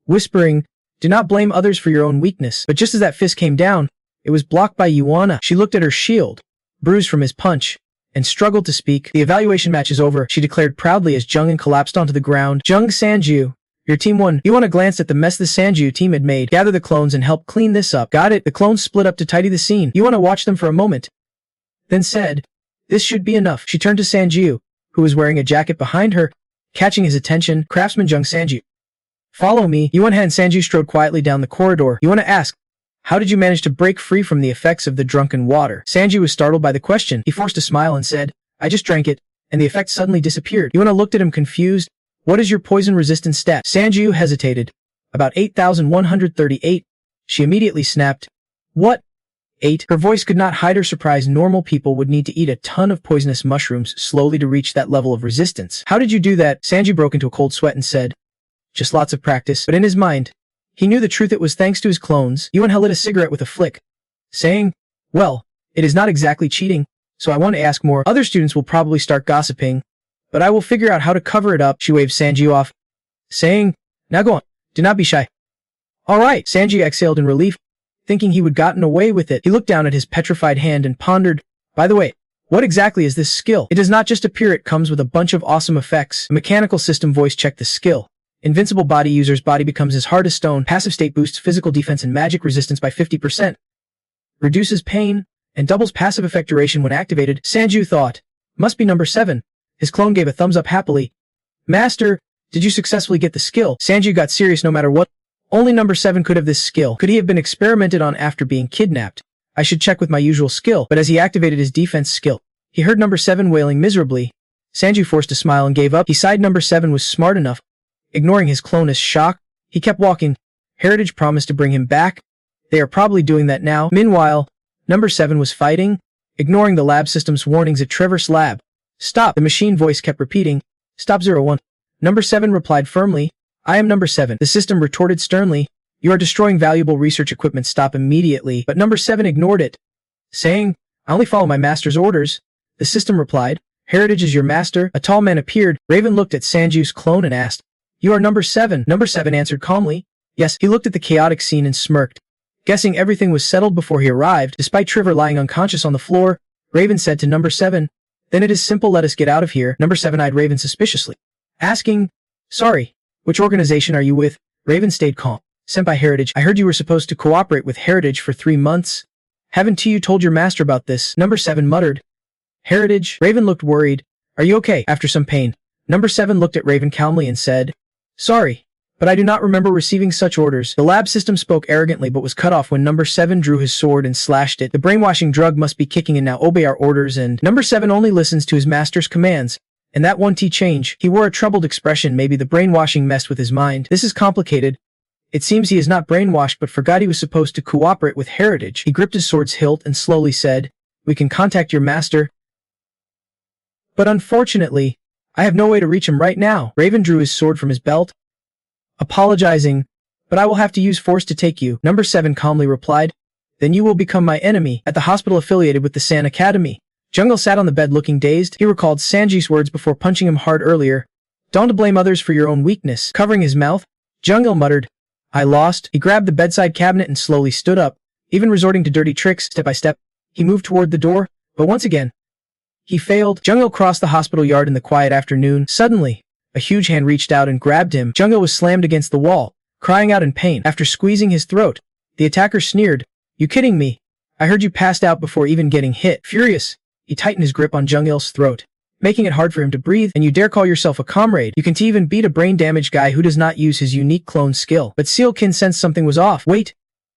whispering, "Do not blame others for your own weakness." But just as that fist came down, it was blocked by Yuana. She looked at her shield, bruised from his punch, and struggled to speak. "The evaluation match is over," she declared proudly as Jungin collapsed onto the ground. "Jung Sanju, your team won." Yuana glanced at the mess the Sanju team had made. "Gather the clones and help clean this up." "Got it." The clones split up to tidy the scene. Yuana watched them for a moment, then said, "This should be enough." She turned to Sanju, who was wearing a jacket behind her, catching his attention. "Craftsman Jung Sanju, follow me." Yuana and Sanju strode quietly down the corridor. Yuana asked, "How did you manage to break free from the effects of the drunken water?" Sanji was startled by the question. He forced a smile and said, "I just drank it, and the effect suddenly disappeared." Yuana looked at him confused. "What is your poison resistance stat?" Sanju hesitated. "About 8,138. She immediately snapped, "What? 8? Her voice could not hide her surprise. Normal people would need to eat a ton of poisonous mushrooms slowly to reach that level of resistance. "How did you do that?" Sanji broke into a cold sweat and said, "Just lots of practice." But in his mind, he knew the truth. It was thanks to his clones. Yuan lit a cigarette with a flick, saying, "Well, it is not exactly cheating, so I want to ask more. Other students will probably start gossiping, but I will figure out how to cover it up." She waved Sanji off, saying, "Now go on. Do not be shy." "All right." Sanji exhaled in relief, thinking he would gotten away with it. He looked down at his petrified hand and pondered, "By the way, what exactly is this skill? It does not just appear, it comes with a bunch of awesome effects." A mechanical system voice checked the skill. Invincible body. User's body becomes as hard as stone. Passive state boosts physical defense and magic resistance by 50%. Reduces pain, and doubles passive effect duration when activated. Sanju thought, "Must be number 7. His clone gave a thumbs up happily. "Master, did you successfully get the skill?" Sanju got serious. No matter what, only number 7 could have this skill. Could he have been experimented on after being kidnapped? I should check with my usual skill. But as he activated his defense skill, he heard number 7 wailing miserably. Sanju forced a smile and gave up. He sighed. Number 7 was smart enough. Ignoring his clone as shock, he kept walking. Heritage promised to bring him back. They are probably doing that now. Meanwhile, number 7 was fighting, ignoring the lab system's warnings at Trevor's lab. "Stop," the machine voice kept repeating. Stop 01. Number 7 replied firmly, I am number 7. The system retorted sternly, you are destroying valuable research equipment, stop immediately. But number 7 ignored it, saying, I only follow my master's orders. The system replied, Heritage is your master. A tall man appeared. Raven looked at Sanju's clone and asked, You are number 7. Number 7 answered calmly, Yes. He looked at the chaotic scene and smirked, guessing everything was settled before he arrived. Despite Trevor lying unconscious on the floor, Raven said to number 7, Then it is simple, let us get out of here. Number 7 eyed Raven suspiciously, asking, Sorry, which organization are you with? Raven stayed calm. Senpai Heritage, I heard you were supposed to cooperate with Heritage for 3 months. Haven't you told your master about this? Number 7 muttered. Heritage? Raven looked worried. Are you okay? After some pain, Number 7 looked at Raven calmly and said, Sorry, but I do not remember receiving such orders. The lab system spoke arrogantly but was cut off when Number 7 drew his sword and slashed it. The brainwashing drug must be kicking in now. Obey our orders. And Number 7 only listens to his master's commands. And that one change. He wore a troubled expression. Maybe the brainwashing messed with his mind. This is complicated. It seems he is not brainwashed but forgot he was supposed to cooperate with Heritage. He gripped his sword's hilt and slowly said, We can contact your master. But unfortunately, I have no way to reach him right now. Raven drew his sword from his belt, apologizing, but I will have to use force to take you. Number 7 calmly replied, Then you will become my enemy. At the hospital affiliated with the San Academy, Jungle sat on the bed looking dazed. He recalled Sanji's words before punching him hard earlier. Don't blame others for your own weakness. Covering his mouth, Jungle muttered, I lost. He grabbed the bedside cabinet and slowly stood up, even resorting to dirty tricks. Step by step, he moved toward the door, but once again, he failed. Jungle crossed the hospital yard in the quiet afternoon. Suddenly, a huge hand reached out and grabbed him. Jungle was slammed against the wall, crying out in pain. After squeezing his throat, the attacker sneered, You kidding me? I heard you passed out before even getting hit. Furious, he tightened his grip on Jungle's throat, making it hard for him to breathe. And you dare call yourself a comrade? You can even beat a brain-damaged guy who does not use his unique clone skill. But Sealkin sensed something was off. Wait.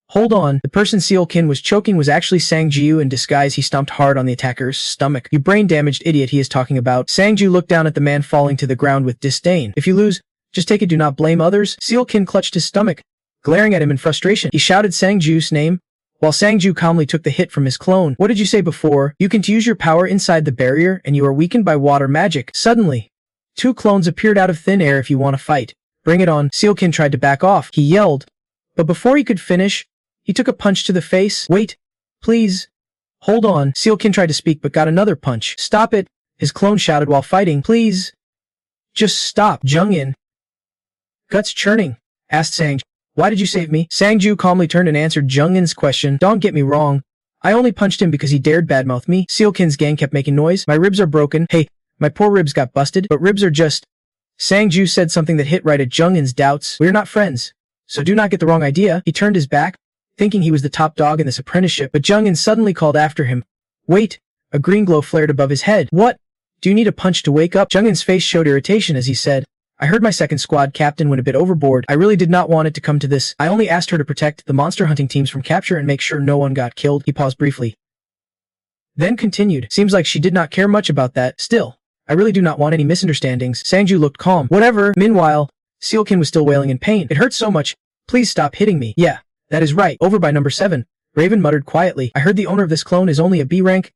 Hold on. The person Sealkin was choking was actually Sangju in disguise. He stomped hard on the attacker's stomach. You brain-damaged idiot, he is talking about. Sangju looked down at the man falling to the ground with disdain. If you lose, just take it, do not blame others. Sealkin clutched his stomach, glaring at him in frustration. He shouted Sangju's name, while Sangju calmly took the hit from his clone. What did you say before? You can use your power inside the barrier and you are weakened by water magic. Suddenly, 2 clones appeared out of thin air. If you want to fight, bring it on. Sealkin tried to back off. He yelled, but before he could finish, he took a punch to the face. Wait, please. Hold on. Sealkin tried to speak but got another punch. Stop it, his clone shouted while fighting. Please. Just stop. Jungin, guts churning, asked Sang. Why did you save me? Sangju calmly turned and answered Jungin's question. Don't get me wrong. I only punched him because he dared badmouth me. Sealkin's gang kept making noise. My ribs are broken. Hey, my poor ribs got busted. But ribs are just... Sangju said something that hit right at Jungin's doubts. We're not friends, so do not get the wrong idea. He turned his back, thinking he was the top dog in this apprenticeship. But Jungin suddenly called after him. Wait. A green glow flared above his head. What? Do you need a punch to wake up? Jungin's face showed irritation as he said, I heard my second squad captain went a bit overboard. I really did not want it to come to this. I only asked her to protect the monster hunting teams from capture and make sure no one got killed. He paused briefly, then continued. Seems like she did not care much about that. Still, I really do not want any misunderstandings. Sangju looked calm. Whatever. Meanwhile, Sealkin was still wailing in pain. It hurts so much. Please stop hitting me. Yeah, that is right. Over by number 7. Raven muttered quietly. I heard the owner of this clone is only a B rank.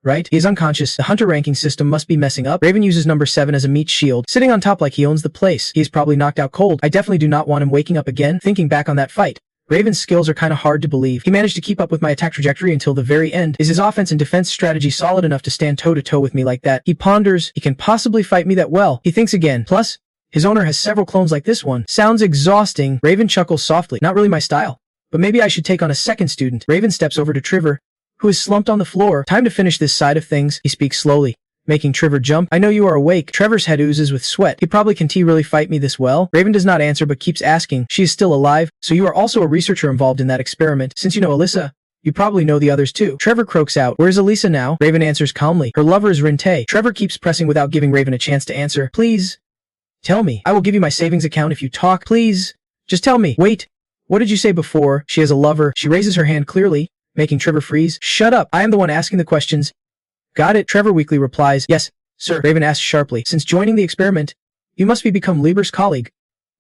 Right? He is unconscious. The hunter ranking system must be messing up. Raven uses number 7 as a meat shield, sitting on top like he owns the place. He is probably knocked out cold. I definitely do not want him waking up again. Thinking back on that fight, Raven's skills are kinda hard to believe. He managed to keep up with my attack trajectory until the very end. Is his offense and defense strategy solid enough to stand toe-to-toe with me like that? He ponders. He can possibly fight me that well. He thinks again. Plus, his owner has several clones like this one. Sounds exhausting. Raven chuckles softly. Not really my style, but maybe I should take on a second student. Raven steps over to Trevor, who is slumped on the floor. Time to finish this side of things. He speaks slowly, making Trevor jump. I know you are awake. Trevor's head oozes with sweat. He probably can really fight me this well? Raven does not answer but keeps asking. She is still alive, so you are also a researcher involved in that experiment. Since you know Alyssa, you probably know the others too. Trevor croaks out. Where's Elisa now? Raven answers calmly. Her lover is Rente. Trevor keeps pressing without giving Raven a chance to answer. Please, tell me. I will give you my savings account if you talk. Please, just tell me. Wait, what did you say before? She has a lover. She raises her hand clearly, making Trevor freeze. Shut up. I am the one asking the questions. Got it. Trevor weakly replies. Yes, sir. Raven asks sharply. Since joining the experiment, you must become Lieber's colleague,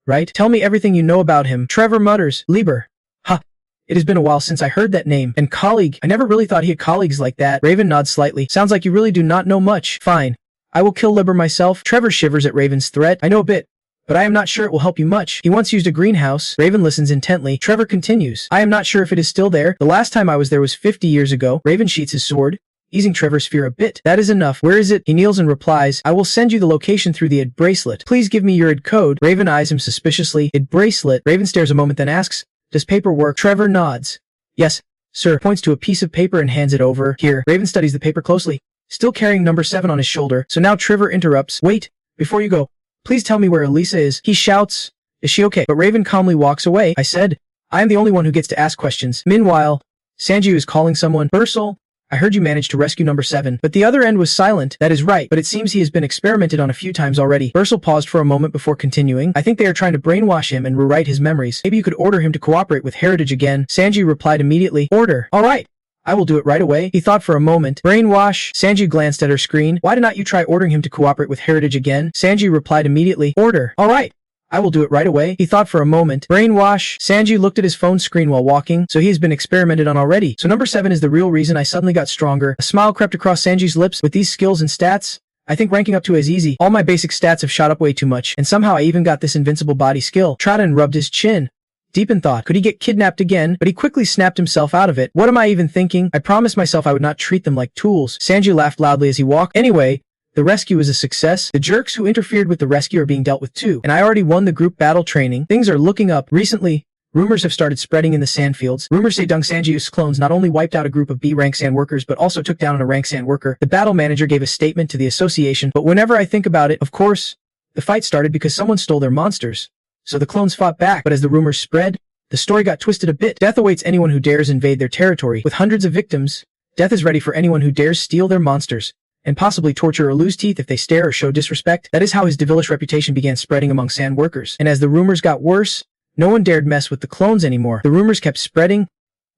right? Tell me everything you know about him. Trevor mutters. Lieber. Huh. It has been a while since I heard that name. And colleague. I never really thought he had colleagues like that. Raven nods slightly. Sounds like you really do not know much. Fine. I will kill Liber myself. Trevor shivers at Raven's threat. I know a bit, but I am not sure it will help you much. He once used a greenhouse. Raven listens intently. Trevor continues. I am not sure if it is still there. The last time I was there was 50 years ago. Raven sheaths his sword, easing Trevor's fear a bit. That is enough. Where is it? He kneels and replies, I will send you the location through the ID bracelet. Please give me your ID code. Raven eyes him suspiciously. ID bracelet. Raven stares a moment then asks, does paper work? Trevor nods. Yes, sir. Points to a piece of paper and hands it over. Here. Raven studies the paper closely, still carrying number 7 on his shoulder. So now Trevor interrupts. Wait, before you go, please tell me where Elisa is. He shouts, is she okay? But Raven calmly walks away. I said, I am the only one who gets to ask questions. Meanwhile, Sanju is calling someone. Bursel, I heard you managed to rescue number 7. But the other end was silent. That is right, but it seems he has been experimented on a few times already. Bursel paused for a moment before continuing. I think they are trying to brainwash him and rewrite his memories. Maybe you could order him to cooperate with Heritage again. Sanju replied immediately. Order. All right. I will do it right away. He thought for a moment. Brainwash. Sanju glanced at her screen. Why did not you try ordering him to cooperate with Heritage again? Sanju replied immediately. Order. All right. I will do it right away. He thought for a moment. Brainwash. Sanju looked at his phone screen while walking. So he has been experimented on already. So number 7 is the real reason I suddenly got stronger. A smile crept across Sanju's lips. With these skills and stats, I think ranking up to is easy. All my basic stats have shot up way too much. And somehow I even got this invincible body skill. Trotten rubbed his chin. Deep in thought, could he get kidnapped again? But he quickly snapped himself out of it. What am I even thinking? I promised myself I would not treat them like tools. Sanju laughed loudly as he walked. Anyway, the rescue is a success. The jerks who interfered with the rescue are being dealt with too. And I already won the group battle training. Things are looking up. Recently, rumors have started spreading in the sandfields. Rumors say Dung Sanju's clones not only wiped out a group of B-rank sand workers but also took down a rank sand worker. The battle manager gave a statement to the association, but whenever I think about it, of course, the fight started because someone stole their monsters. So the clones fought back, but as the rumors spread, the story got twisted a bit. Death awaits anyone who dares invade their territory. With hundreds of victims, death is ready for anyone who dares steal their monsters, and possibly torture or lose teeth if they stare or show disrespect. That is how his devilish reputation began spreading among sand workers. And as the rumors got worse, no one dared mess with the clones anymore. The rumors kept spreading,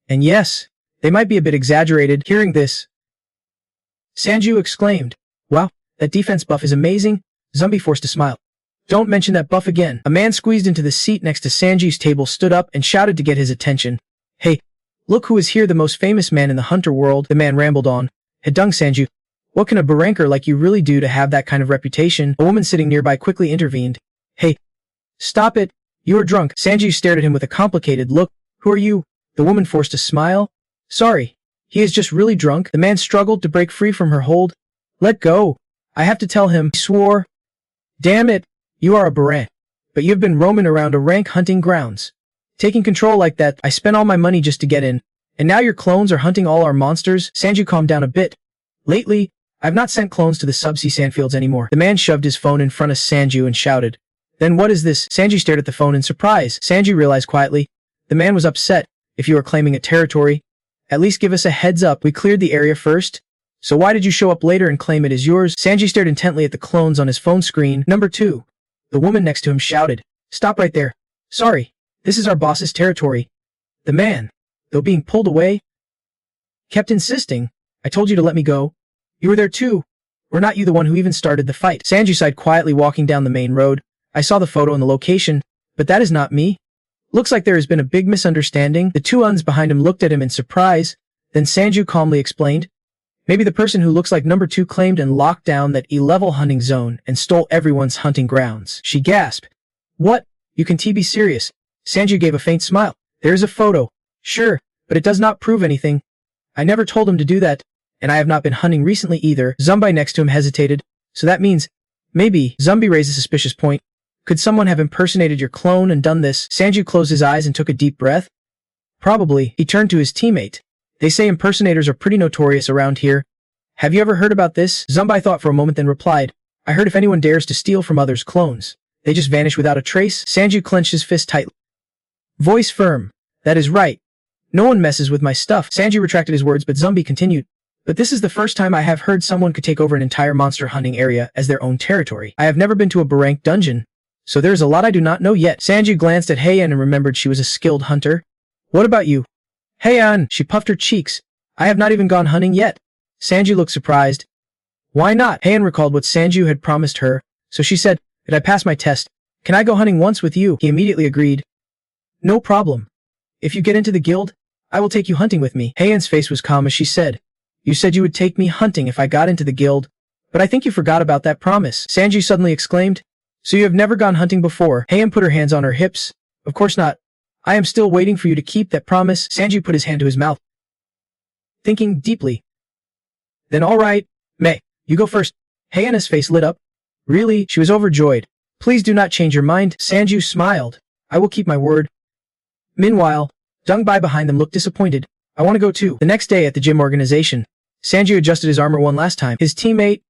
and yes, they might be a bit exaggerated. Hearing this, Sanju exclaimed, wow, that defense buff is amazing. Zombie forced a smile. Don't mention that buff again. A man squeezed into the seat next to Sanji's table stood up and shouted to get his attention. Hey, look who is here, the most famous man in the hunter world. The man rambled on. Hedung Sanju, what can a baranker like you really do to have that kind of reputation? A woman sitting nearby quickly intervened. Hey, stop it. You are drunk. Sanju stared at him with a complicated look. Who are you? The woman forced a smile. Sorry. He is just really drunk. The man struggled to break free from her hold. Let go. I have to tell him. He swore. Damn it. You are a barank. But you've been roaming around a rank hunting grounds. Taking control like that, I spent all my money just to get in. And now your clones are hunting all our monsters? Sanju calmed down a bit. Lately, I've not sent clones to the subsea sandfields anymore. The man shoved his phone in front of Sanju and shouted. Then what is this? Sanju stared at the phone in surprise. Sanju realized quietly. The man was upset. If you are claiming a territory, at least give us a heads up. We cleared the area first. So why did you show up later and claim it as yours? Sanju stared intently at the clones on his phone screen. Number 2. The woman next to him shouted. Stop right there. Sorry. This is our boss's territory. The man, though being pulled away, kept insisting. I told you to let me go. You were there too. Were not you the one who even started the fight? Sanju sighed quietly walking down the main road. I saw the photo and the location, but that is not me. Looks like there has been a big misunderstanding. The two uns behind him looked at him in surprise. Then Sanju calmly explained. Maybe the person who looks like number 2 claimed and locked down that E-level hunting zone and stole everyone's hunting grounds. She gasped. What? You can be serious? Sanju gave a faint smile. There is a photo. Sure, but it does not prove anything. I never told him to do that. And I have not been hunting recently either. Zumbi next to him hesitated. So that means, maybe, Zumbi raised a suspicious point. Could someone have impersonated your clone and done this? Sanju closed his eyes and took a deep breath. Probably. He turned to his teammate. They say impersonators are pretty notorious around here. Have you ever heard about this? Zumbi thought for a moment then replied. I heard if anyone dares to steal from others' clones, they just vanish without a trace. Sanju clenched his fist tightly. Voice firm. That is right. No one messes with my stuff. Sanju retracted his words but Zumbi continued. But this is the first time I have heard someone could take over an entire monster hunting area as their own territory. I have never been to a barank dungeon, so there's a lot I do not know yet. Sanju glanced at Heian and remembered she was a skilled hunter. What about you? Heian, she puffed her cheeks. I have not even gone hunting yet. Sanju looked surprised. Why not? Heian recalled what Sanju had promised her, so she said, did I pass my test? Can I go hunting once with you? He immediately agreed. No problem. If you get into the guild, I will take you hunting with me. Heian's face was calm as she said, you said you would take me hunting if I got into the guild, But I think you forgot about that promise, Sanju suddenly exclaimed. So you have never gone hunting before? Heian put her hands on her hips. Of course not. I am still waiting for you to keep that promise. Sanju put his hand to his mouth, thinking deeply. Then all right, Mei, you go first. Heian's face lit up. Really? She was overjoyed. Please do not change your mind. Sanju smiled. I will keep my word. Meanwhile, Dong Bai behind them looked disappointed. I want to go too. The next day at the gym organization, Sanju adjusted his armor one last time. His teammate,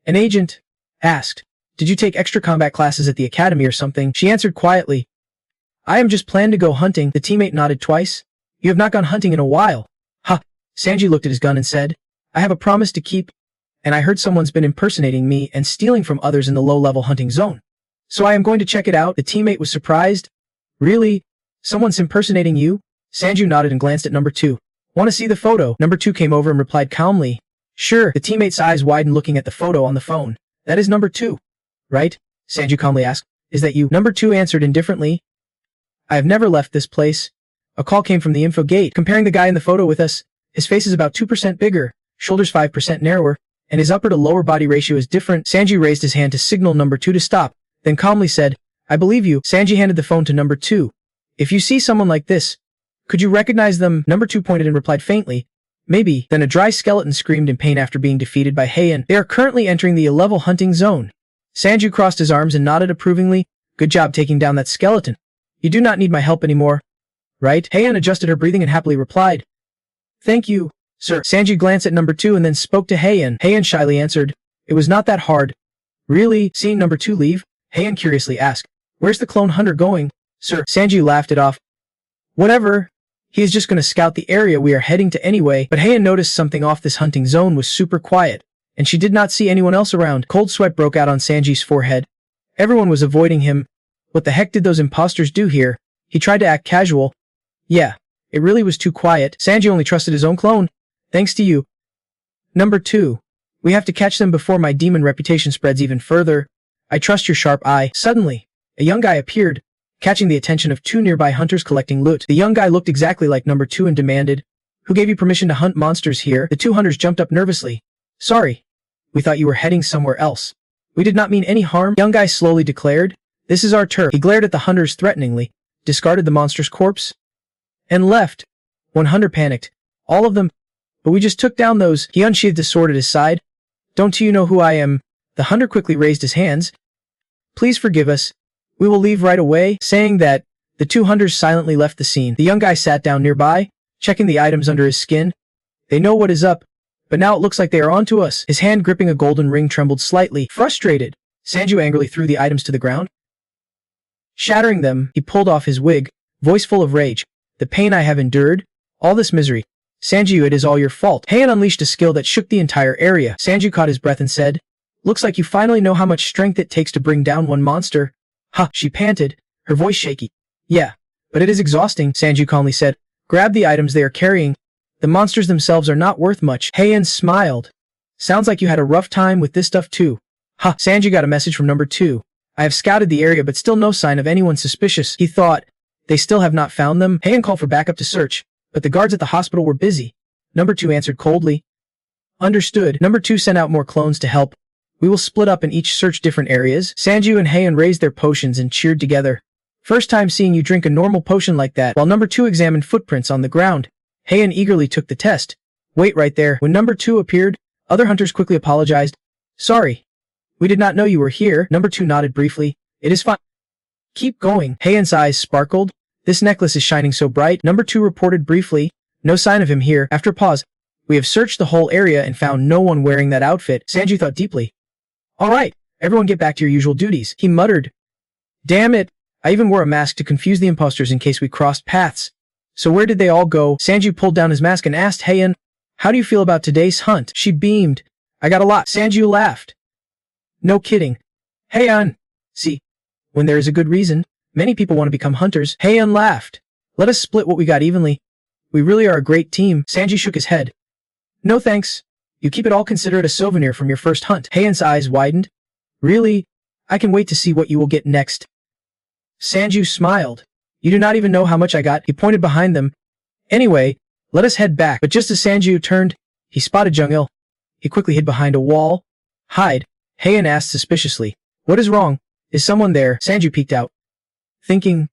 an agent, asked, Did you take extra combat classes at the academy or something? She answered quietly, I am just planning to go hunting. The teammate nodded twice. You have not gone hunting in a while. Ha! Sanji looked at his gun and said, I have a promise to keep, and I heard someone's been impersonating me and stealing from others in the low-level hunting zone. So I am going to check it out. The teammate was surprised. Really? Someone's impersonating you? Sanju nodded and glanced at number 2. Want to see the photo? Number 2 came over and replied calmly. Sure. The teammate's eyes widened looking at the photo on the phone. That is number 2. Right? Sanju calmly asked. Is that you? Number 2 answered indifferently. I have never left this place. A call came from the info gate, comparing the guy in the photo with us. His face is about 2% bigger, shoulders 5% narrower, and his upper to lower body ratio is different. Sanji raised his hand to signal number 2 to stop, then calmly said, I believe you. Sanji handed the phone to number 2. If you see someone like this, could you recognize them? Number 2 pointed and replied faintly, maybe. Then a dry skeleton screamed in pain after being defeated by Heian. They are currently entering the 11 hunting zone. Sanju crossed his arms and nodded approvingly. Good job taking down that skeleton. You do not need my help anymore, right? Heian adjusted her breathing and happily replied, Thank you, sir. Sanji glanced at number 2 and then spoke to Heian. Heian shyly answered, It was not that hard. Really? Seeing number 2 leave, Heian curiously asked, Where's the clone hunter going, sir? Sanji laughed it off. Whatever. He is just going to scout the area we are heading to anyway. But Heian noticed something off. This hunting zone was super quiet, and she did not see anyone else around. Cold sweat broke out on Sanji's forehead. Everyone was avoiding him. What the heck did those imposters do here? He tried to act casual. Yeah, it really was too quiet. Sanji only trusted his own clone. Thanks to you. Number 2. We have to catch them before my demon reputation spreads even further. I trust your sharp eye. Suddenly, a young guy appeared, catching the attention of 2 nearby hunters collecting loot. The young guy looked exactly like number 2 and demanded, Who gave you permission to hunt monsters here? The 2 hunters jumped up nervously. Sorry. We thought you were heading somewhere else. We did not mean any harm. Young guy slowly declared, This is our turf. He glared at the hunters threateningly, discarded the monster's corpse, and left. One hunter panicked. All of them? But we just took down those. He unsheathed his sword at his side. Don't you know who I am? The hunter quickly raised his hands. Please forgive us. We will leave right away. Saying that, the 2 hunters silently left the scene. The young guy sat down nearby, checking the items under his skin. They know what is up, but now it looks like they are onto us. His hand gripping a golden ring trembled slightly. Frustrated, Sanju angrily threw the items to the ground. Shattering them, he pulled off his wig, voice full of rage. The pain I have endured, all this misery. Sanju, it is all your fault. Heian unleashed a skill that shook the entire area. Sanju caught his breath and said, Looks like you finally know how much strength it takes to bring down one monster. Ha, she panted, her voice shaky. Yeah, but it is exhausting, Sanju calmly said. Grab the items they are carrying. The monsters themselves are not worth much. Heian smiled. Sounds like you had a rough time with this stuff too. Ha, Sanju got a message from number 2. I have scouted the area but still no sign of anyone suspicious. He thought, they still have not found them. Heian called for backup to search, but the guards at the hospital were busy. Number 2 answered coldly. Understood. Number 2 sent out more clones to help. We will split up and each search different areas. Sanju and Heian raised their potions and cheered together. First time seeing you drink a normal potion like that. While number 2 examined footprints on the ground, Heian eagerly took the test. Wait right there. When number 2 appeared, other hunters quickly apologized. Sorry. We did not know you were here. Number 2 nodded briefly. It is fine. Keep going. Heian's eyes sparkled. This necklace is shining so bright. Number 2 reported briefly. No sign of him here. After a pause, we have searched the whole area and found no one wearing that outfit. Sanju thought deeply. All right, everyone get back to your usual duties. He muttered. Damn it. I even wore a mask to confuse the imposters in case we crossed paths. So where did they all go? Sanju pulled down his mask and asked Heian, How do you feel about today's hunt? She beamed. I got a lot. Sanju laughed. No kidding. Heian. See, when there is a good reason, many people want to become hunters. Heian laughed. Let us split what we got evenly. We really are a great team. Sanji shook his head. No thanks. You keep it all. Consider it a souvenir from your first hunt. Heian's eyes widened. Really? I can wait to see what you will get next. Sanju smiled. You do not even know how much I got. He pointed behind them. Anyway, let us head back. But just as Sanju turned, he spotted Jung-il. He quickly hid behind a wall. Hide, Heian asked suspiciously. What is wrong? Is someone there? Sanju peeked out. Thinking,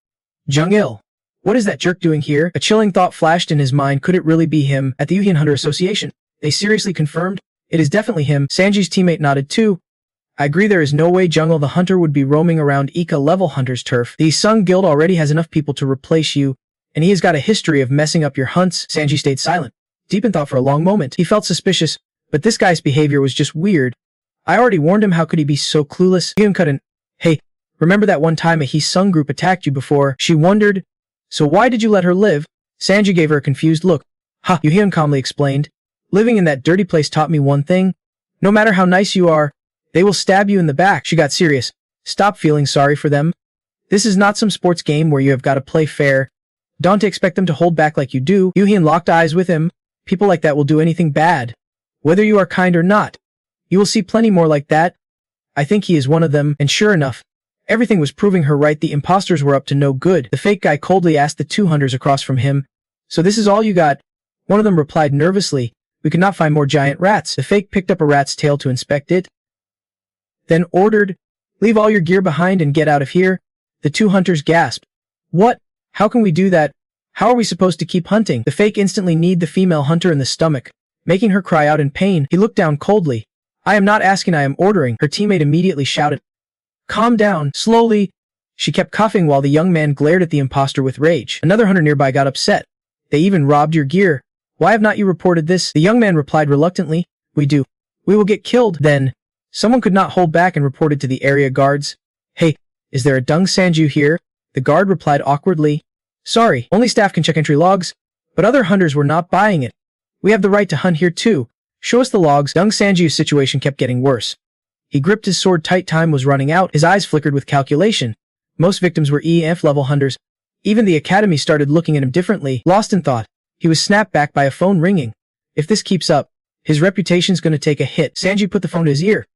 Jung-il. What is that jerk doing here? A chilling thought flashed in his mind. Could it really be him at the Yuhyun Hunter Association? They seriously confirmed? It is definitely him. Sanji's teammate nodded too. I agree, there is no way Jung-il the Hunter would be roaming around Ika level Hunter's turf. The Sung Guild already has enough people to replace you, and he has got a history of messing up your hunts. Sanji stayed silent, deep in thought for a long moment. He felt suspicious, but this guy's behavior was just weird. I already warned him, how could he be so clueless? Yuhyun cut in. Hey, remember that one time a He-Sung group attacked you before? She wondered. So why did you let her live? Sanji gave her a confused look. Ha, Yuhyun calmly explained. Living in that dirty place taught me one thing. No matter how nice you are, they will stab you in the back. She got serious. Stop feeling sorry for them. This is not some sports game where you have got to play fair. Don't expect them to hold back like you do. Yuhyun locked eyes with him. People like that will do anything bad. Whether you are kind or not. You will see plenty more like that. I think he is one of them, and sure enough, everything was proving her right. The imposters were up to no good. The fake guy coldly asked the two hunters across from him, so this is all you got? One of them replied nervously, we could not find more giant rats. The fake picked up a rat's tail to inspect it, then ordered, leave all your gear behind and get out of here. The two hunters gasped. What? How can we do that? How are we supposed to keep hunting? The fake instantly kneed the female hunter in the stomach, making her cry out in pain. He looked down coldly. I am not asking, I am ordering. Her teammate immediately shouted. Calm down. Slowly. She kept coughing while the young man glared at the imposter with rage. Another hunter nearby got upset. They even robbed your gear. Why have not you reported this? The young man replied reluctantly. We do. We will get killed. Then, someone could not hold back and reported to the area guards. Hey, is there a Dung Sanju here? The guard replied awkwardly. Sorry, only staff can check entry logs, but other hunters were not buying it. We have the right to hunt here too. Show us the logs. Dung Sanju's situation kept getting worse. He gripped his sword tight. Time was running out. His eyes flickered with calculation. Most victims were EF level hunters. Even the academy started looking at him differently. Lost in thought, he was snapped back by a phone ringing. If this keeps up, his reputation's gonna take a hit. Sanji put the phone to his ear.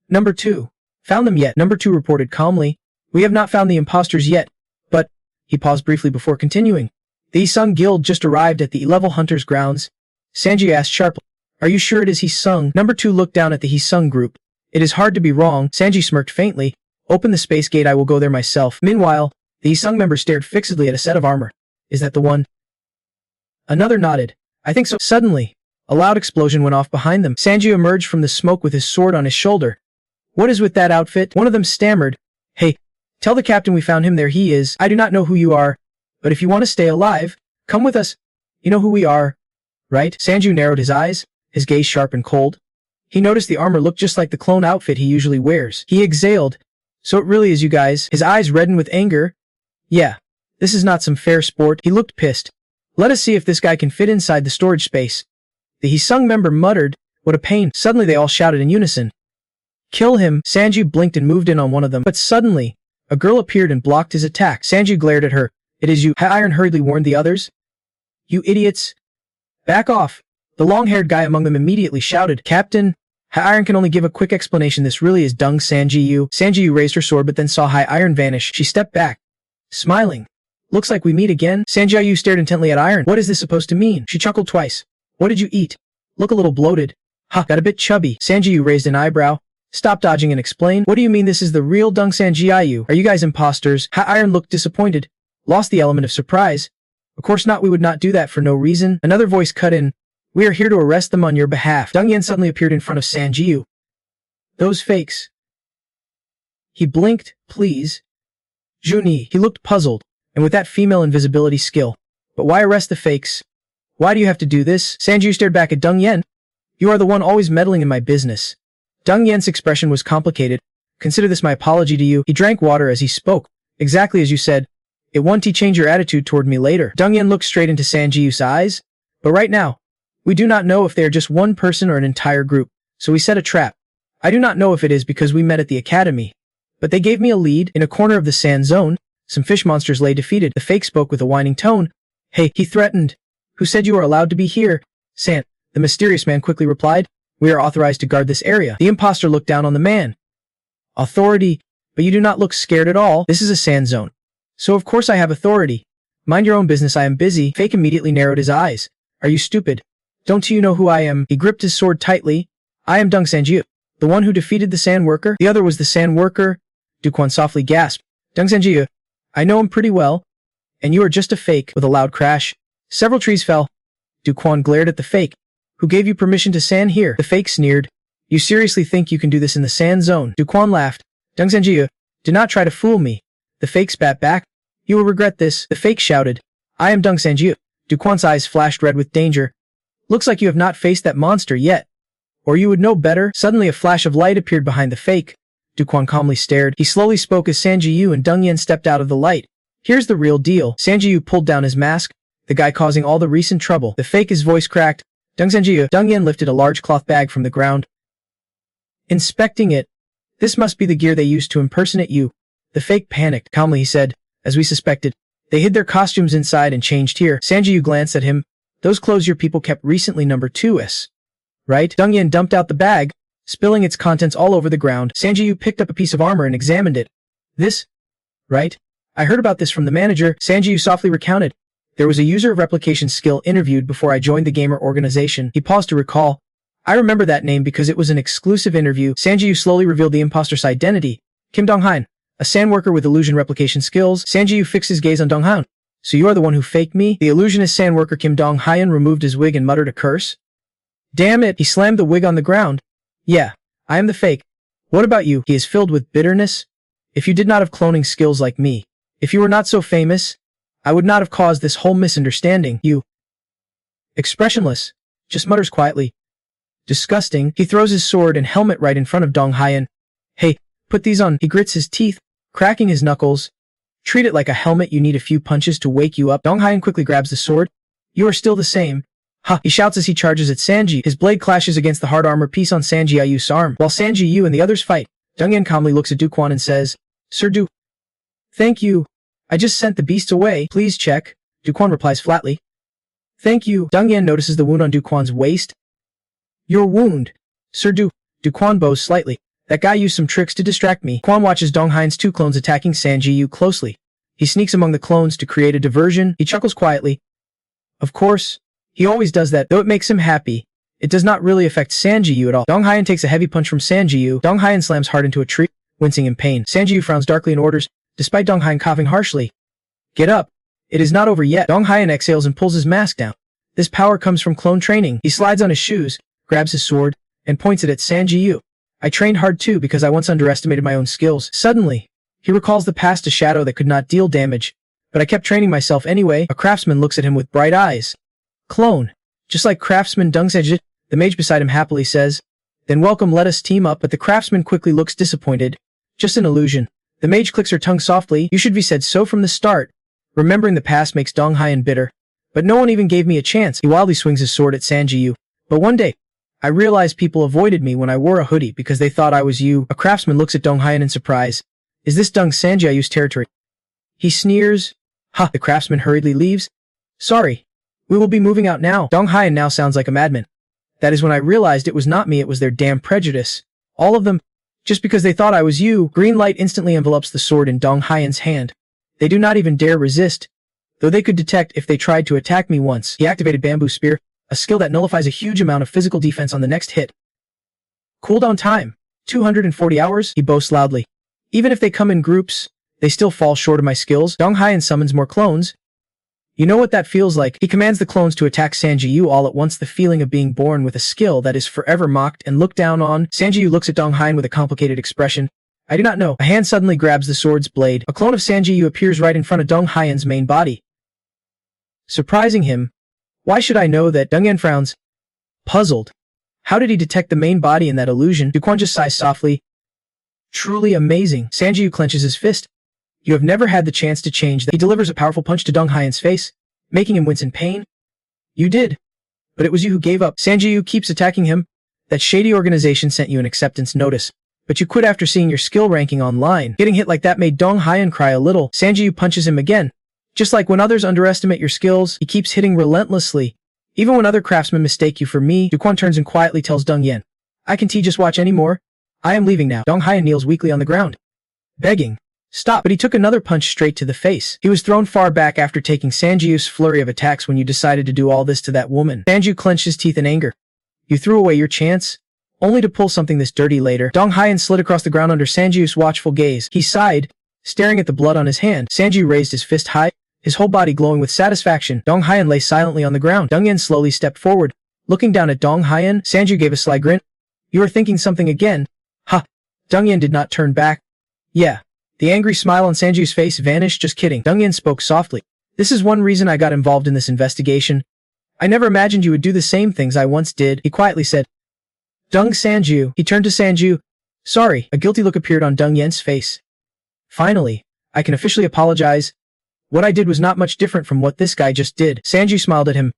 Number 2. Found them yet? Number 2 reported calmly. We have not found the imposters yet, but... He paused briefly before continuing. The He-Sung Guild just arrived at the level hunters' grounds. Sanji asked sharply. Are you sure it is He-Sung? Number 2 looked down at the He-Sung group. It is hard to be wrong. Sanji smirked faintly. Open the space gate, I will go there myself. Meanwhile, the He-Sung member stared fixedly at a set of armor. Is that the one? Another nodded. I think so. Suddenly, a loud explosion went off behind them. Sanji emerged from the smoke with his sword on his shoulder. What is with that outfit? One of them stammered. Hey, tell the captain we found him. There he is. I do not know who you are, but if you want to stay alive, come with us. You know who we are, right? Sanju narrowed his eyes, his gaze sharp and cold. He noticed the armor looked just like the clone outfit he usually wears. He exhaled. So it really is you guys? His eyes reddened with anger. Yeah, this is not some fair sport. He looked pissed. Let us see if this guy can fit inside the storage space. The He-Sung member muttered, what a pain. Suddenly they all shouted in unison. Kill him. Sanji blinked and moved in on one of them. But suddenly, a girl appeared and blocked his attack. Sanji glared at her. It is you. Iron hurriedly warned the others. You idiots. Back off. The long-haired guy among them immediately shouted, Captain, Iron can only give a quick explanation. This really is Dung Sanji-yu. Sanji-yu raised her sword but then saw Iron vanish. She stepped back, smiling. Looks like we meet again. Sanji-yu stared intently at Iron. What is this supposed to mean? She chuckled twice. What did you eat? Look a little bloated. Ha, got a bit chubby. Sanji-yu raised an eyebrow. Stop dodging and explain. What do you mean this is the real Dung Sanji-yu? Are you guys imposters? Iron looked disappointed. Lost the element of surprise. Of course not, we would not do that for no reason. Another voice cut in. We are here to arrest them on your behalf. Dung Yen suddenly appeared in front of Sanji-yu. Those fakes. He blinked, please. Juni. He looked puzzled, and with that female invisibility skill. But why arrest the fakes? Why do you have to do this? Sanji stared back at Dung Yen. You are the one always meddling in my business. Dung Yen's expression was complicated. Consider this my apology to you. He drank water as he spoke. Exactly as you said. It won't change your attitude toward me later. Dung Yen looked straight into Sanji-yu's eyes. But right now, we do not know if they are just one person or an entire group, so we set a trap. I do not know if it is because we met at the academy, but they gave me a lead. In a corner of the sand zone, some fish monsters lay defeated. The fake spoke with a whining tone. Hey, he threatened. Who said you are allowed to be here? Sant, the mysterious man quickly replied. We are authorized to guard this area. The imposter looked down on the man. Authority, but you do not look scared at all. This is a sand zone. So of course I have authority. Mind your own business, I am busy. Fake immediately narrowed his eyes. Are you stupid? Don't you know who I am? He gripped his sword tightly. I am Dung Sanji-yu, The one who defeated the sand worker? The other was the sand worker? Duquan softly gasped. Deng Sanjiu, I know him pretty well. And you are just a fake. With a loud crash, several trees fell. Duquan glared at the fake. Who gave you permission to sand here? The fake sneered. You seriously think you can do this in the sand zone? Duquan laughed. Deng Sanjiu, do not try to fool me. The fake spat back. You will regret this. The fake shouted. I am Deng Sanjiu. Duquan's eyes flashed red with danger. Looks like you have not faced that monster yet. Or you would know better. Suddenly a flash of light appeared behind the fake. Duquan calmly stared. He slowly spoke as Sanjiu and Deng Yan stepped out of the light. Here's the real deal. Sanjiu pulled down his mask. The guy causing all the recent trouble. The fake, his voice cracked. Deng Sanjiu. Deng Yan lifted a large cloth bag from the ground. Inspecting it. This must be the gear they used to impersonate you. The fake panicked. Calmly he said, as we suspected. They hid their costumes inside and changed here. Sanjiu glanced at him. Those clothes your people kept recently number 2S. Right? Deng Yan dumped out the bag, spilling its contents all over the ground. Sanjiu picked up a piece of armor and examined it. This? Right? I heard about this from the manager. Sanjiu softly recounted. There was a user of replication skill interviewed before I joined the gamer organization. He paused to recall. I remember that name because it was an exclusive interview. Sanjiu slowly revealed the imposter's identity. Kim Donghain, a sand worker with illusion replication skills. Sanjiu fixed his gaze on Donghain. So you are the one who faked me? The illusionist sand worker Kim Donghain removed his wig and muttered a curse. Damn it! He slammed the wig on the ground. Yeah, I am the fake. What about you? He is filled with bitterness. If you did not have cloning skills like me, if you were not so famous, I would not have caused this whole misunderstanding. You. Expressionless. Just mutters quietly. Disgusting. He throws his sword and helmet right in front of Donghain. Hey, put these on. He grits his teeth, cracking his knuckles. Treat it like a helmet. You need a few punches to wake you up. Donghain quickly grabs the sword. You are still the same. Ha! He shouts as he charges at Sanji. His blade clashes against the hard armor piece on Sanjiu's arm. While Sanjiu and the others fight, Deng Yan calmly looks at Duquan and says, Sir Du. Thank you. I just sent the beasts away. Please check. Duquan replies flatly. Thank you. Deng Yan notices the wound on Duquan's waist. Your wound. Sir Du. Duquan bows slightly. That guy used some tricks to distract me. Duquan watches Donghain's 2 clones attacking Sanjiu closely. He sneaks among the clones to create a diversion. He chuckles quietly. Of course. He always does that, though it makes him happy. It does not really affect Sanjiu at all. Donghain takes a heavy punch from Sanjiu. Donghain slams hard into a tree, wincing in pain. Sanjiu frowns darkly and orders, despite Donghain coughing harshly. Get up. It is not over yet. Donghain exhales and pulls his mask down. This power comes from clone training. He slides on his shoes, grabs his sword, and points it at Sanjiu. I trained hard too because I once underestimated my own skills. Suddenly, he recalls the past a shadow that could not deal damage. But I kept training myself anyway. A craftsman looks at him with bright eyes. Clone. Just like craftsman Deng Sanji, the mage beside him happily says. Then welcome, let us team up. But the craftsman quickly looks disappointed. Just an illusion. The mage clicks her tongue softly. You should be said so from the start. Remembering the past makes Donghain bitter. But no one even gave me a chance. He wildly swings his sword at Sanjiu. But one day, I realized people avoided me when I wore a hoodie because they thought I was you. A craftsman looks at Donghain in surprise. Is this Deng Sanjiu's territory? He sneers. Ha! The craftsman hurriedly leaves. Sorry. We will be moving out now. Donghain now sounds like a madman. That is when I realized it was not me, it was their damn prejudice. All of them. Just because they thought I was you. Green light instantly envelopes the sword in Donghain's hand. They do not even dare resist. Though they could detect if they tried to attack me once. He activated Bamboo Spear, a skill that nullifies a huge amount of physical defense on the next hit. Cooldown time. 240 hours, he boasts loudly. Even if they come in groups, they still fall short of my skills. Donghain summons more clones. You know what that feels like? He commands the clones to attack Sanjiu all at once, the feeling of being born with a skill that is forever mocked and looked down on. Sanjiu looks at Donghain with a complicated expression. I do not know. A hand suddenly grabs the sword's blade. A clone of Sanjiu appears right in front of Donghain's main body. Surprising him. Why should I know that? Deng Yan frowns. Puzzled. How did he detect the main body in that illusion? Duquan just sighs softly. Truly amazing. Sanjiu clenches his fist. You have never had the chance to change that. He delivers a powerful punch to Donghain's face, making him wince in pain. You did. But it was you who gave up. Sanjiu keeps attacking him. That shady organization sent you an acceptance notice. But you quit after seeing your skill ranking online. Getting hit like that made Donghain cry a little. Sanjiu punches him again. Just like when others underestimate your skills, he keeps hitting relentlessly. Even when other craftsmen mistake you for me, Duquan turns and quietly tells Deng Yan. I can't just watch anymore. I am leaving now. Donghain kneels weakly on the ground, begging. Stop, but he took another punch straight to the face. He was thrown far back after taking Sanjiu's flurry of attacks when you decided to do all this to that woman. Sanjiu clenched his teeth in anger. You threw away your chance? only to pull something this dirty later. Dong Hyan slid across the ground under Sanji's watchful gaze. He sighed, staring at the blood on his hand. Sanji raised his fist high, his whole body glowing with satisfaction. Dong Hyan lay silently on the ground. Dong Yen slowly stepped forward. Looking down at Dong Hyan, Sanji gave a sly grin. You are thinking something again? Ha! Dong Yen did not turn back. Yeah. The angry smile on Sanji's face vanished. Just kidding. Dong Yen spoke softly. This is one reason I got involved in this investigation. I never imagined you would do the same things I once did, he quietly said. Dung Sanju. He turned to Sanju. Sorry. A guilty look appeared on Dong Yen's face. Finally, I can officially apologize. What I did was not much different from what this guy just did. Sanju smiled at him.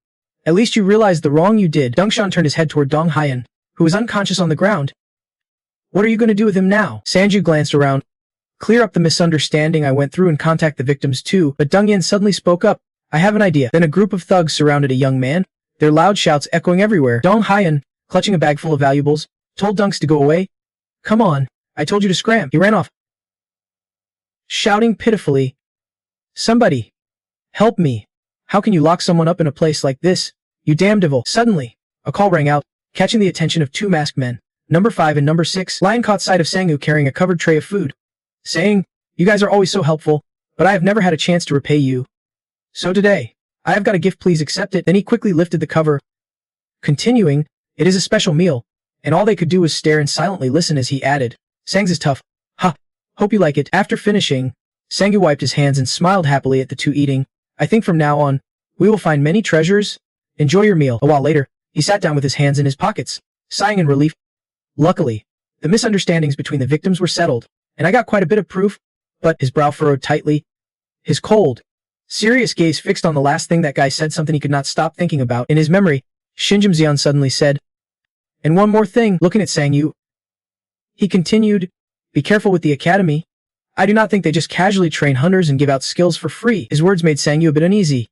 At least you realized the wrong you did. Dongshan turned his head toward Dong Hyan, who was unconscious on the ground. What are you going to do with him now? Sanju glanced around. Clear up the misunderstanding I went through and contact the victims too, but Dong Yen suddenly spoke up. I have an idea. Then a group of thugs surrounded a young man, their loud shouts echoing everywhere. Dong Hyan, clutching a bag full of valuables, told Dunks to go away. Come on, I told you to scram. He ran off, shouting pitifully. Somebody, help me. How can you lock someone up in a place like this? You damn devil. Suddenly, a call rang out, catching the attention of two masked men. Number 5 and number 6. Lion caught sight of Sangu carrying a covered tray of food, saying, You guys are always so helpful, but I have never had a chance to repay you. So today, I have got a gift, please accept it. Then he quickly lifted the cover. Continuing, it is a special meal, and all they could do was stare and silently listen as he added, Sangs is tough. Ha, hope you like it. After finishing, Sangu wiped his hands and smiled happily at the two eating. I think from now on, we will find many treasures. Enjoy your meal. A while later, he sat down with his hands in his pockets, sighing in relief. Luckily, the misunderstandings between the victims were settled, and I got quite a bit of proof, but his brow furrowed tightly. His cold, serious gaze fixed on the last thing that guy said, something he could not stop thinking about. In his memory, Shinjim Xian suddenly said, And one more thing, looking at Sangyu, he continued, Be careful with the academy. I do not think they just casually train hunters and give out skills for free. His words made Sangyu a bit uneasy.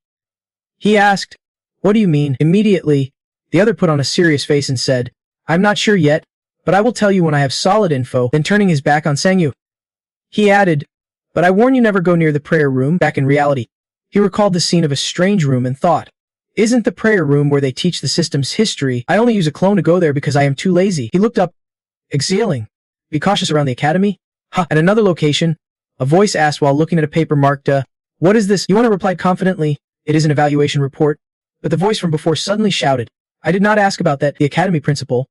He asked, What do you mean? Immediately, the other put on a serious face and said, I'm not sure yet, but I will tell you when I have solid info. Then turning his back on Sangyu, he added, But I warn you, never go near the prayer room. Back in reality, he recalled the scene of a strange room and thought, Isn't the prayer room where they teach the system's history? I only use a clone to go there because I am too lazy. He looked up, exhaling. Be cautious around the academy. Ha! At another location, a voice asked while looking at a paper marked, What is this? Yuana replied confidently, It is an evaluation report. But the voice from before suddenly shouted, I did not ask about that. The academy principal,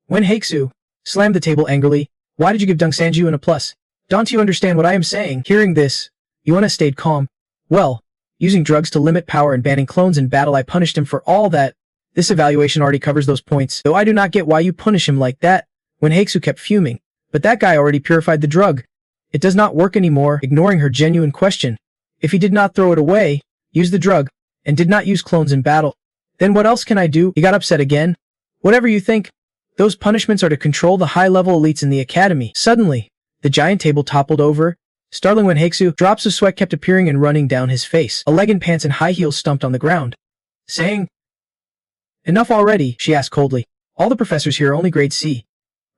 Wen Haeksu, slammed the table angrily. Why did you give Dong Sanju an A+? Don't you understand what I am saying? Hearing this, Yuana stayed calm. Well, using drugs to limit power and banning clones in battle, I punished him for all that. This evaluation already covers those points, though I do not get why you punish him like that. Wen Haeksu kept fuming. But that guy already purified the drug. It does not work anymore, ignoring her genuine question. If he did not throw it away, use the drug, and did not use clones in battle, then what else can I do? He got upset again. Whatever you think. Those punishments are to control the high-level elites in the academy. Suddenly, the giant table toppled over. Startling Wen Haeksu, drops of sweat kept appearing and running down his face. A leg in pants and high heels stumped on the ground, saying, Enough already, she asked coldly. All the professors here are only grade C.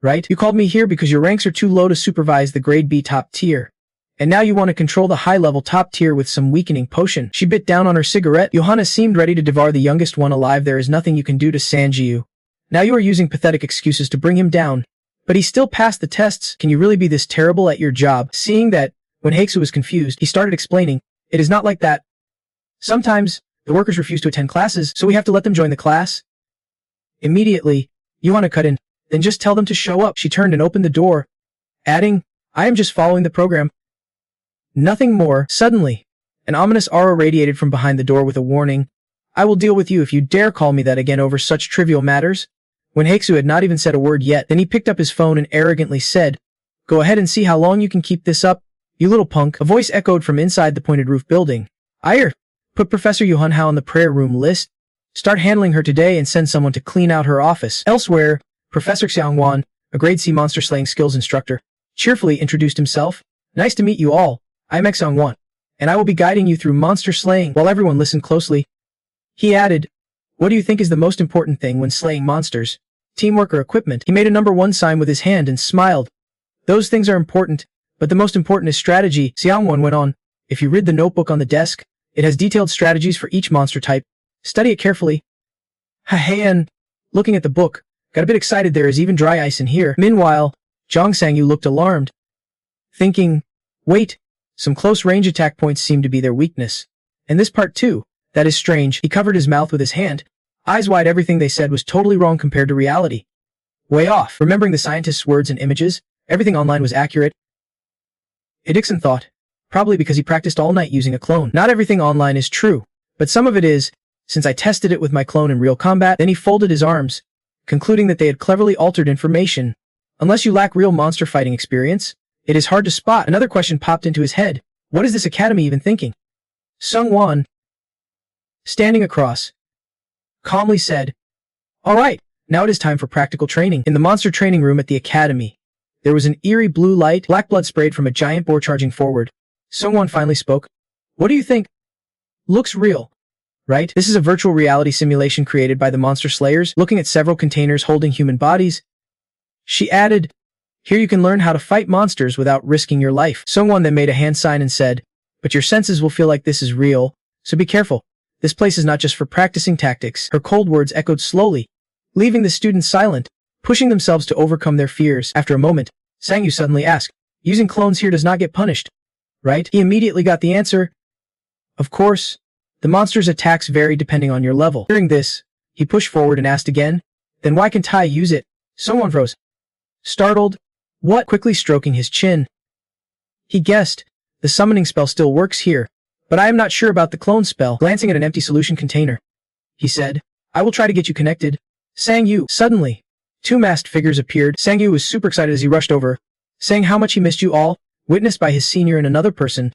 Right? You called me here because your ranks are too low to supervise the grade B top tier. And now you want to control the high-level top tier with some weakening potion. She bit down on her cigarette. Johanna seemed ready to devour the youngest one alive. There is nothing you can do to Sanjiu. Now you are using pathetic excuses to bring him down. But he still passed the tests. Can you really be this terrible at your job? Seeing that, when Haeksu was confused, he started explaining, It is not like that. Sometimes, the workers refuse to attend classes, so we have to let them join the class. Immediately, Johanna cut in. Then just tell them to show up. She turned and opened the door, adding, I am just following the program. Nothing more. Suddenly, an ominous aura radiated from behind the door with a warning. I will deal with you if you dare call me that again over such trivial matters. When Haeksu had not even said a word yet, then he picked up his phone and arrogantly said, Go ahead and see how long you can keep this up, you little punk. A voice echoed from inside the pointed roof building. Ire, put Professor Yuhan Hao on the prayer room list. Start handling her today and send someone to clean out her office. Elsewhere, Professor Xiangwan, a grade C monster slaying skills instructor, cheerfully introduced himself. Nice to meet you all. I'm Xiangwan, and I will be guiding you through monster slaying. While everyone listened closely, he added, What do you think is the most important thing when slaying monsters? Teamwork or equipment? He made a number 1 sign with his hand and smiled. Those things are important, but the most important is strategy. Xiangwan went on. If you read the notebook on the desk, it has detailed strategies for each monster type. Study it carefully. Hahayan, looking at the book, Got a bit excited, there is even dry ice in here. Meanwhile, Zhang Sangyu looked alarmed, thinking, wait, some close-range attack points seem to be their weakness. And this part too. That is strange. He covered his mouth with his hand. Eyes wide, everything they said was totally wrong compared to reality. Way off. Remembering the scientist's words and images, everything online was accurate. Dixon thought, probably because he practiced all night using a clone. Not everything online is true, but some of it is, since I tested it with my clone in real combat. Then he folded his arms, concluding that they had cleverly altered information. Unless you lack real monster fighting experience, it is hard to spot. Another question popped into his head. What is this academy even thinking? Sung Wan, standing across, calmly said, all right, now it is time for practical training. In the monster training room at the academy, there was an eerie blue light, black blood sprayed from a giant boar charging forward. Sung Wan finally spoke. What do you think? Looks real, right? This is a virtual reality simulation created by the monster slayers. Looking at several containers holding human bodies, she added, here you can learn how to fight monsters without risking your life. Sung Wan then made a hand sign and said, but your senses will feel like this is real, so be careful. This place is not just for practicing tactics. Her cold words echoed slowly, leaving the students silent, pushing themselves to overcome their fears. After a moment, Sangyu suddenly asked, using clones here does not get punished, right? He immediately got the answer. Of course, the monster's attacks vary depending on your level. Hearing this, he pushed forward and asked again, then why can't I use it? Someone froze. Startled, what? Quickly stroking his chin. He guessed, the summoning spell still works here, but I am not sure about the clone spell. Glancing at an empty solution container, he said, I will try to get you connected. Sangyu. Suddenly, two masked figures appeared. Sangyu was super excited as he rushed over, saying how much he missed you all, witnessed by his senior and another person.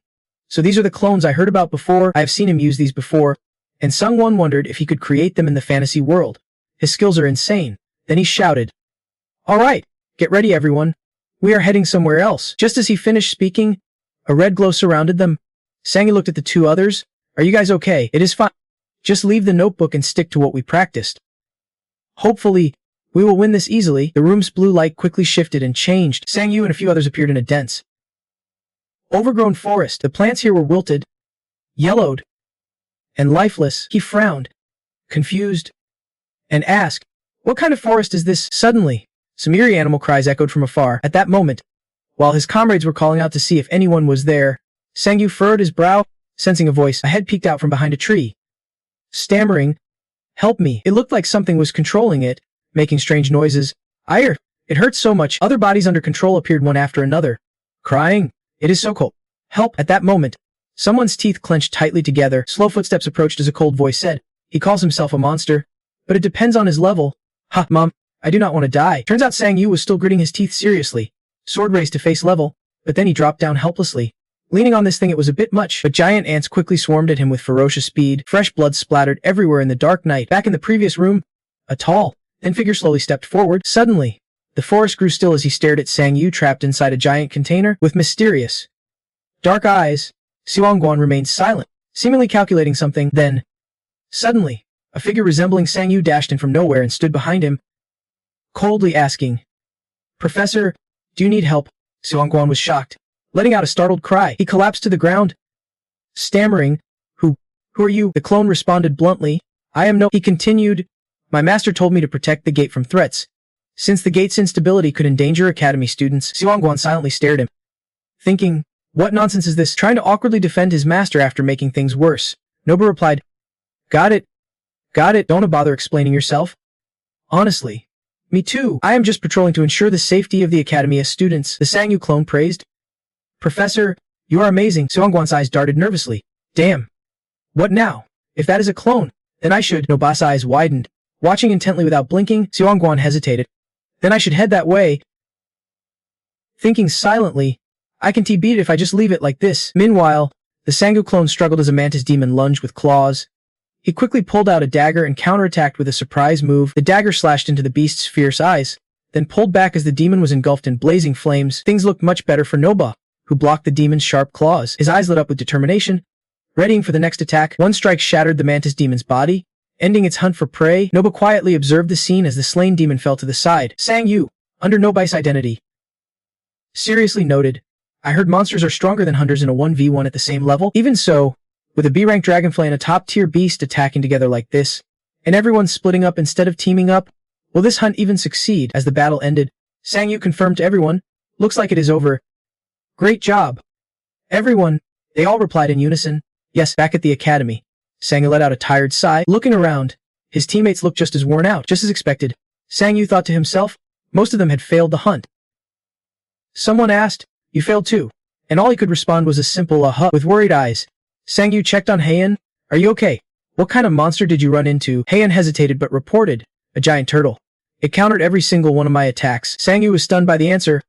So these are the clones I heard about before. I have seen him use these before. And Sung Won wondered if he could create them in the fantasy world. His skills are insane. Then he shouted, all right, get ready everyone. We are heading somewhere else. Just as he finished speaking, a red glow surrounded them. Sangyu looked at the two others. Are you guys okay? It is fine. Just leave the notebook and stick to what we practiced. Hopefully, we will win this easily. The room's blue light quickly shifted and changed. Sangyu and a few others appeared in a dense, overgrown forest. The plants here were wilted, yellowed, and lifeless. He frowned, confused, and asked, what kind of forest is this? Suddenly, some eerie animal cries echoed from afar. At that moment, while his comrades were calling out to see if anyone was there, Sangyu furrowed his brow, sensing a voice. A head peeked out from behind a tree. Stammering, help me. It looked like something was controlling it, making strange noises. It hurts so much. Other bodies under control appeared one after another, crying, it is so cold. Help. At that moment, someone's teeth clenched tightly together. Slow footsteps approached as a cold voice said, he calls himself a monster, but it depends on his level. Ha, mom, I do not want to die. Turns out Sangyu was still gritting his teeth seriously. Sword raised to face level, but then he dropped down helplessly. Leaning on this thing it was a bit much, but giant ants quickly swarmed at him with ferocious speed. Fresh blood splattered everywhere in the dark night. Back in the previous room, a tall, thin figure slowly stepped forward. Suddenly, the forest grew still as he stared at Sangyu trapped inside a giant container. With mysterious, dark eyes, Xiaoguan remained silent, seemingly calculating something. Then, suddenly, a figure resembling Sangyu dashed in from nowhere and stood behind him, coldly asking, Professor, do you need help? Xiaoguan was shocked, letting out a startled cry. He collapsed to the ground, stammering, Who are you? The clone responded bluntly, I am no... He continued, my master told me to protect the gate from threats. Since the gate's instability could endanger academy students, Xiaoguan silently stared at him, thinking, what nonsense is this? Trying to awkwardly defend his master after making things worse, Nobu replied, Got it, don't bother explaining yourself. Honestly, me too. I am just patrolling to ensure the safety of the academy as students, the Sangyu clone praised. Professor, you are amazing. Xiaoguan's eyes darted nervously. Damn. What now? If that is a clone, then I should... Nobu's eyes widened. Watching intently without blinking, Xiaoguan hesitated. Then I should head that way. Thinking silently, I can beat it if I just leave it like this. Meanwhile, the Sangyu clone struggled as a mantis demon lunged with claws. He quickly pulled out a dagger and counterattacked with a surprise move. The dagger slashed into the beast's fierce eyes, then pulled back as the demon was engulfed in blazing flames. Things looked much better for Nobu, who blocked the demon's sharp claws. His eyes lit up with determination, readying for the next attack. One strike shattered the mantis demon's body, ending its hunt for prey. Nobu quietly observed the scene as the slain demon fell to the side. Sangyu, under Nobu's identity, seriously noted, I heard monsters are stronger than hunters in a 1v1 at the same level. Even so, with a B-rank dragonfly and a top-tier beast attacking together like this, and everyone splitting up instead of teaming up, Will this hunt even succeed? As the battle ended, Sang-yu confirmed to everyone, looks like it is over. Great job. Everyone, they all replied in unison. Yes, back at the academy. Sang-yu let out a tired sigh, looking around. His teammates looked just as worn out, just as expected. Sang-yu thought to himself, most of them had failed the hunt. Someone asked, you failed too? And all he could respond was a simple with worried eyes. Sang-yu checked on Heian. Are you okay? What kind of monster did you run into? Heian hesitated but reported, a giant turtle. It countered every single one of my attacks. Sang-yu was stunned by the answer.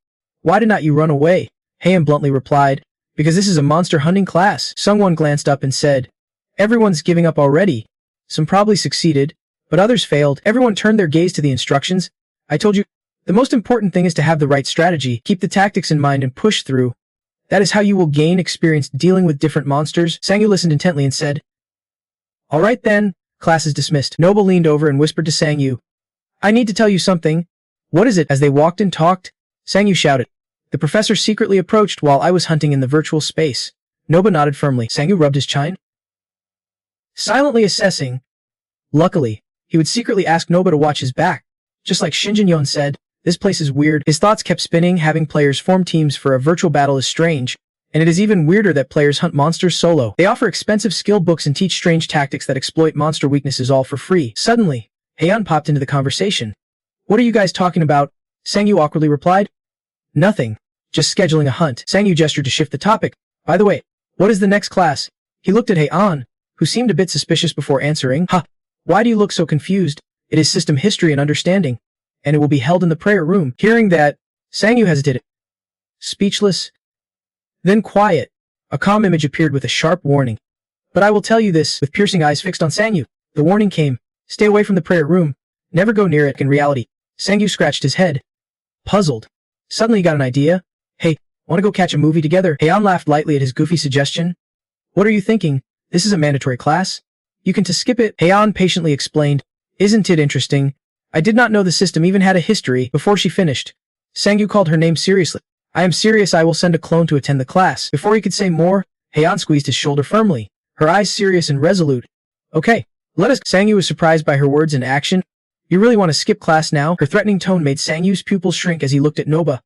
Why did not you run away? Heian bluntly replied, because this is a monster hunting class. Sungwon glanced up and said, everyone's giving up already. Some probably succeeded, but others failed. Everyone turned their gaze to the instructions. I told you, the most important thing is to have the right strategy, keep the tactics in mind and push through. That is how you will gain experience dealing with different monsters. Sang-yu listened intently and said, all right then, class is dismissed. Noble leaned over and whispered to Sang-yu, I need to tell you something. What is it? As they walked and talked, Sang-yu shouted. The professor secretly approached while I was hunting in the virtual space. Noba nodded firmly. Sang-yu rubbed his chin, silently assessing. Luckily, he would secretly ask Noba to watch his back. Just like Shinjin-yon said, this place is weird. His thoughts kept spinning. Having players form teams for a virtual battle is strange, and it is even weirder that players hunt monsters solo. They offer expensive skill books and teach strange tactics that exploit monster weaknesses all for free. Suddenly, Heian popped into the conversation. What are you guys talking about? Sang-yu awkwardly replied. Nothing. Just scheduling a hunt. Sang-yu gestured to shift the topic. By the way, what is the next class? He looked at Heian, who seemed a bit suspicious before answering. Why do you look so confused? It is system history and understanding, and it will be held in the prayer room. Hearing that, Sang-yu hesitated. Speechless. Then quiet. A calm image appeared with a sharp warning. But I will tell you this, with piercing eyes fixed on Sang-yu. The warning came. Stay away from the prayer room. Never go near it. In reality, Sang-yu scratched his head. Puzzled. Suddenly he got an idea. Hey, want to go catch a movie together? Heian laughed lightly at his goofy suggestion. What are you thinking? This is a mandatory class. You can skip it. Heian patiently explained. Isn't it interesting? I did not know the system even had a history. Before she finished, Sang-yu called her name seriously. I am serious. I will send a clone to attend the class. Before he could say more, Heian squeezed his shoulder firmly, her eyes serious and resolute. Okay, let us. Sang-yu was surprised by her words and action. You really want to skip class now? Her threatening tone made Sang-yu's pupils shrink as he looked at Noba.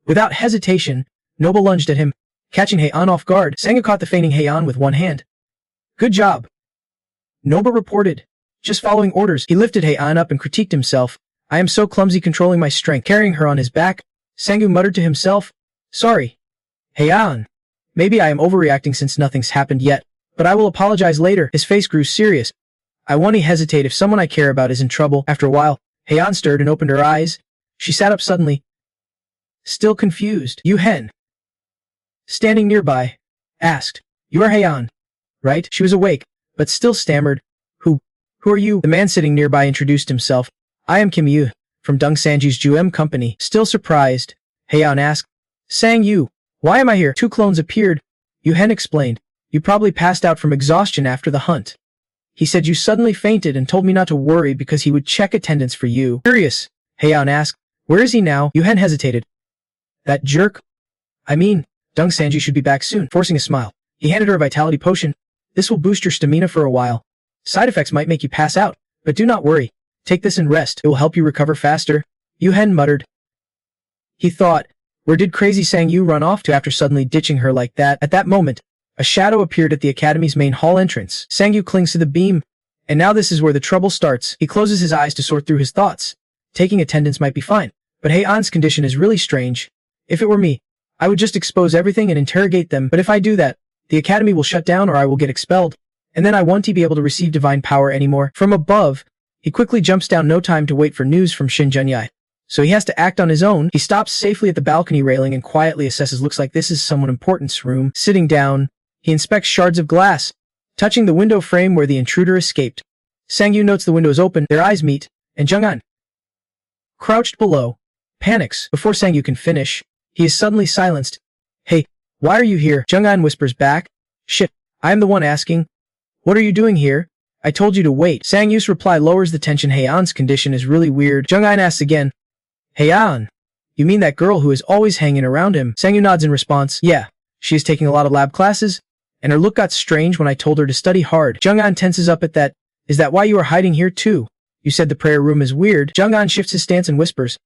Without hesitation, Noba lunged at him, catching Heian off guard. Sang-yu caught the feigning Heian with one hand. Good job. Noba reported. Just following orders. He lifted Heian up and critiqued himself. I am so clumsy controlling my strength. Carrying her on his back, Sang-yu muttered to himself. Sorry. Heian. Maybe I am overreacting since nothing's happened yet, but I will apologize later. His face grew serious. I won't hesitate if someone I care about is in trouble. After a while, Heian stirred and opened her eyes. She sat up suddenly. Still confused. Yu Hen, standing nearby, asked, You are Heian, right? She was awake, but still stammered. Who are you? The man sitting nearby introduced himself. I am Kim Yu, from Dung Sanji's Ju-em company. Still surprised, Heian asked. Sang-yu, why am I here? Two clones appeared. Yu Hen explained. You probably passed out from exhaustion after the hunt. He said you suddenly fainted and told me not to worry because he would check attendance for you. Curious, Heian asked. Where is he now? Yu Hen hesitated. That jerk? I mean, Dung Sanji should be back soon. Forcing a smile, he handed her a vitality potion. This will boost your stamina for a while. Side effects might make you pass out, but do not worry. Take this and rest. It will help you recover faster. Yu Hen muttered. He thought, where did crazy Sang-yu run off to after suddenly ditching her like that? At that moment, a shadow appeared at the academy's main hall entrance. Sang-yu clings to the beam, and now this is where the trouble starts. He closes his eyes to sort through his thoughts. Taking attendance might be fine, but Heian's condition is really strange. If it were me, I would just expose everything and interrogate them, but if I do that, the academy will shut down or I will get expelled. And then I won't be able to receive divine power anymore. From above, he quickly jumps down, no time to wait for news from Shinjunyai. So he has to act on his own. He stops safely at the balcony railing and quietly assesses. Looks like this is someone important's room. Sitting down, he inspects shards of glass, touching the window frame where the intruder escaped. Sang-yu notes the window is open. Their eyes meet, and Jung-an, crouched below, panics. Before Sang-yu can finish, he is suddenly silenced. Hey, why are you here? Jung-an whispers back. Shit, I am the one asking. What are you doing here? I told you to wait. Sang-yu's reply lowers the tension. Heian's condition is really weird. Jung-an asks again. Heian, you mean that girl who is always hanging around him? Sang-yu nods in response. Yeah, she is taking a lot of lab classes, and her look got strange when I told her to study hard. Jung-an tenses up at that. Is that why you are hiding here too? You said the prayer room is weird. Jung-an shifts his stance and whispers,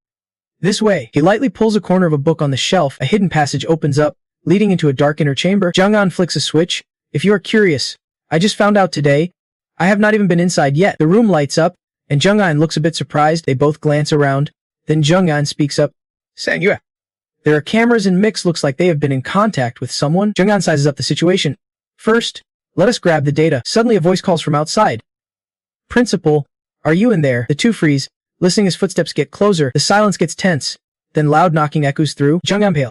"This way." He lightly pulls a corner of a book on the shelf. A hidden passage opens up, leading into a dark inner chamber. Jung-an flicks a switch. "If you are curious, I just found out today. I have not even been inside yet." The room lights up, and Jung-an looks a bit surprised. They both glance around. Then Jung-an speaks up, "Sang-yue." There are cameras and Mix looks like they have been in contact with someone. Jung-an sizes up the situation. "First, let us grab the data." Suddenly a voice calls from outside. "Principal, are you in there?" The two freeze, listening as footsteps get closer. The silence gets tense. Then loud knocking echoes through. Jung-an pale,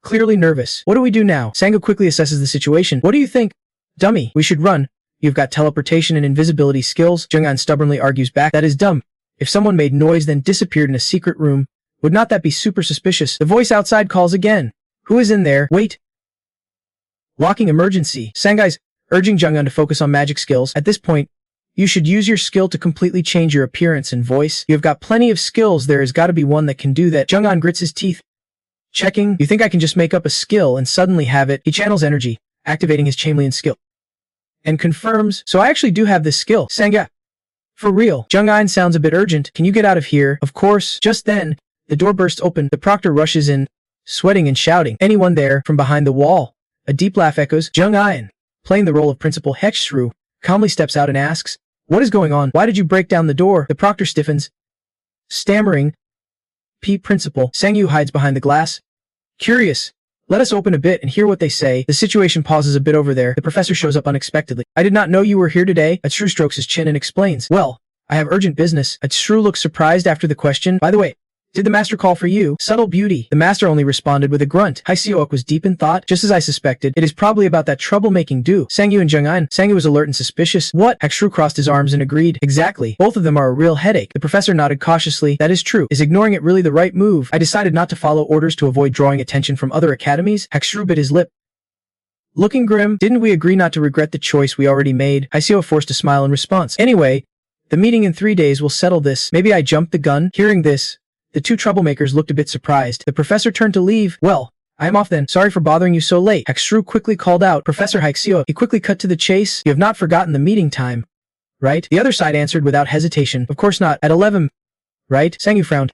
clearly nervous. "What do we do now?" Sang-yue quickly assesses the situation. "What do you think?" "Dummy, we should run. You've got teleportation and invisibility skills." Jung-an stubbornly argues back. "That is dumb. If someone made noise then disappeared in a secret room, would not that be super suspicious?" The voice outside calls again. "Who is in there?" "Wait." Locking emergency. Sangai's urging Jung-an to focus on magic skills. "At this point, you should use your skill to completely change your appearance and voice. You have got plenty of skills. There has got to be one that can do that." Jung-an grits his teeth. "Checking. You think I can just make up a skill and suddenly have it?" He channels energy, activating his chameleon skill, and confirms, "So I actually do have this skill." Sangha, "For real?" Jung-an sounds a bit urgent. "Can you get out of here?" "Of course." Just then, the door bursts open. The proctor rushes in, sweating and shouting, "Anyone there?" From behind the wall, a deep laugh echoes. Jung-an, playing the role of Principal Hexshrew, calmly steps out and asks, "What is going on? Why did you break down the door?" The proctor stiffens, stammering, "Principal." Sang-yue hides behind the glass. "Curious. Let us open a bit and hear what they say." The situation pauses a bit over there. The professor shows up unexpectedly. "I did not know you were here today." Atsuru strokes his chin and explains, "Well, I have urgent business." Atsuru looks surprised after the question. "By the way, did the master call for you?" "Subtle beauty." The master only responded with a grunt. Haiseoak was deep in thought. "Just as I suspected. It is probably about that troublemaking do." Sang-yue and Jung-an. Sang-yue was alert and suspicious. "What?" Hexshrew crossed his arms and agreed. "Exactly. Both of them are a real headache." The professor nodded cautiously. "That is true. Is ignoring it really the right move? I decided not to follow orders to avoid drawing attention from other academies." Hexshrew bit his lip, looking grim. "Didn't we agree not to regret the choice we already made?" Haiseoak forced a smile in response. "Anyway, the meeting in 3 days will settle this." "Maybe I jumped the gun." Hearing this, the two troublemakers looked a bit surprised. The professor turned to leave. "Well, I am off then. Sorry for bothering you so late." Hexshrew quickly called out, "Professor Haiseoak." He quickly cut to the chase. "You have not forgotten the meeting time, right?" The other side answered without hesitation. "Of course not. At 11, right?" Sang-yue frowned,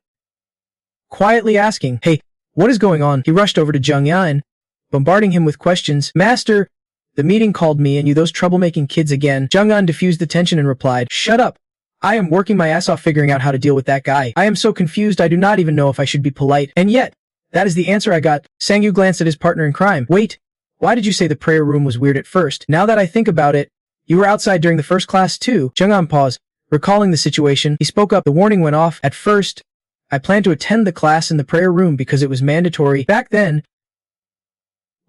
quietly asking, "Hey, what is going on?" He rushed over to Jung-an, bombarding him with questions. "Master, the meeting called me and you those troublemaking kids again." Jung-an diffused the tension and replied, "Shut up. I am working my ass off figuring out how to deal with that guy. I am so confused I do not even know if I should be polite. And yet, that is the answer I got." Sang-yue glanced at his partner in crime. "Wait, why did you say the prayer room was weird at first? Now that I think about it, you were outside during the first class too." Jung-an paused, recalling the situation. He spoke up. "The warning went off. At first, I planned to attend the class in the prayer room because it was mandatory. Back then,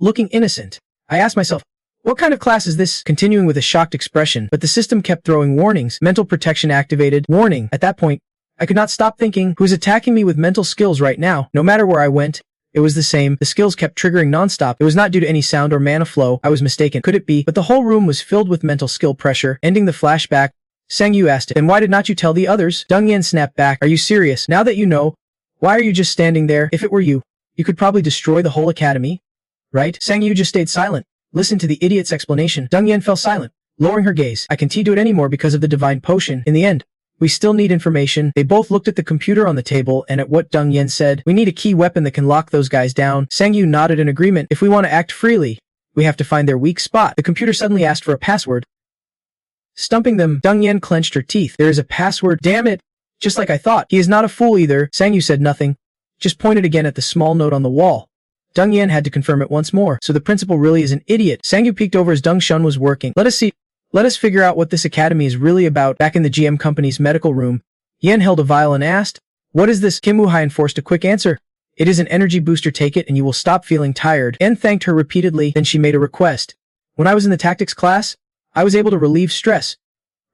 looking innocent, I asked myself, what kind of class is this?" Continuing with a shocked expression, but the system kept throwing warnings. Mental protection activated. Warning. At that point, I could not stop thinking, who is attacking me with mental skills right now? No matter where I went, it was the same. The skills kept triggering nonstop. It was not due to any sound or mana flow. I was mistaken. Could it be? But the whole room was filled with mental skill pressure. Ending the flashback, Sang-yue asked it, "Then why did not you tell the others?" Dung-yen snapped back, "Are you serious? Now that you know, why are you just standing there? If it were you, you could probably destroy the whole academy, right?" Sang-yue just stayed silent. Listen to the idiot's explanation. Dung-yen fell silent, lowering her gaze. "I can't do it anymore because of the divine potion. In the end, we still need information." They both looked at the computer on the table and at what Dung-yen said. "We need a key weapon that can lock those guys down." Sang-yue nodded in agreement. "If we want to act freely, we have to find their weak spot." The computer suddenly asked for a password, stumping them. Dung-yen clenched her teeth. "There is a password. Damn it. Just like I thought." "He is not a fool either." Sang-yue said nothing, just pointed again at the small note on the wall. Dung-yen had to confirm it once more. "So the principal really is an idiot." Sang-yue peeked over as Dung-shun was working. Let us figure out what this academy is really about." Back in the GM company's medical room, Yen held a vial and asked, "What is this?" Kim Woo-hai enforced a quick answer. "It is an energy booster. Take it and you will stop feeling tired." Yen thanked her repeatedly. Then she made a request. "When I was in the tactics class, I was able to relieve stress,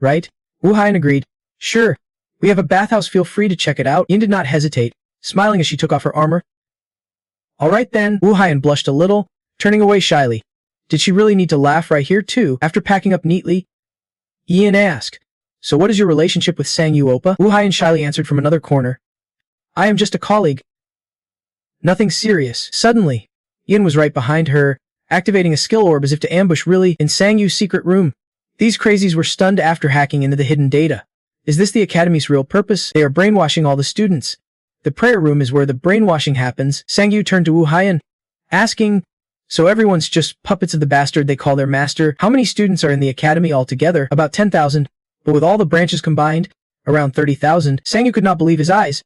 right?" Woo-hai agreed. "Sure. We have a bathhouse. Feel free to check it out." Yen did not hesitate, smiling as she took off her armor. "All right then." Woo-hai blushed a little, turning away shyly. Did she really need to laugh right here too? After packing up neatly, Yen asked, "So what is your relationship with Sang-yue Oppa?" Woo-hai shyly answered from another corner, "I am just a colleague. Nothing serious." Suddenly, Yen was right behind her, activating a skill orb as if to ambush. Really? In Sang-yue's secret room? These crazies were stunned after hacking into the hidden data. Is this the academy's real purpose? They are brainwashing all the students. The prayer room is where the brainwashing happens. Sangyu turned to Wu Haiyan, asking, so everyone's just puppets of the bastard they call their master? How many students are in the academy altogether? About 10,000, but with all the branches combined, around 30,000. Sangyu could not believe his eyes,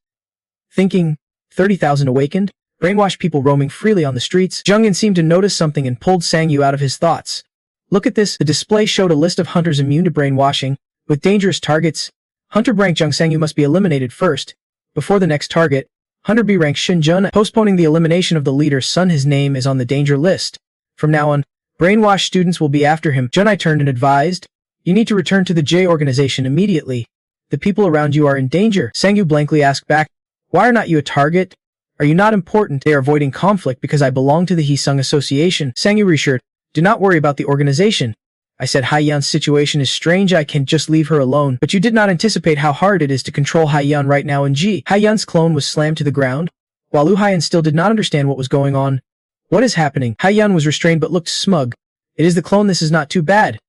thinking, 30,000 awakened? Brainwashed people roaming freely on the streets. Jungin seemed to notice something and pulled Sangyu out of his thoughts. Look at this. The display showed a list of hunters immune to brainwashing, with dangerous targets. Hunter rank Jung Sangyu must be eliminated first, before the next target. Hunter B rank Shin Jun, postponing the elimination of the leader's son. His name is on the danger list. From now on, brainwashed students will be after him. Junai turned and advised, you need to return to the J organization immediately. The people around you are in danger. Sangyu blankly asked back, why are not you a target? Are you not important? They are avoiding conflict because I belong to the Heesung Association. Sangyu reassured, do not worry about the organization. I said Haiyan's situation is strange, I can just leave her alone. But you did not anticipate how hard it is to control Haiyan right now in G. Haiyan's clone was slammed to the ground, while Lu Haiyan still did not understand what was going on. What is happening? Haiyan was restrained but looked smug. It is the clone, this is not too bad.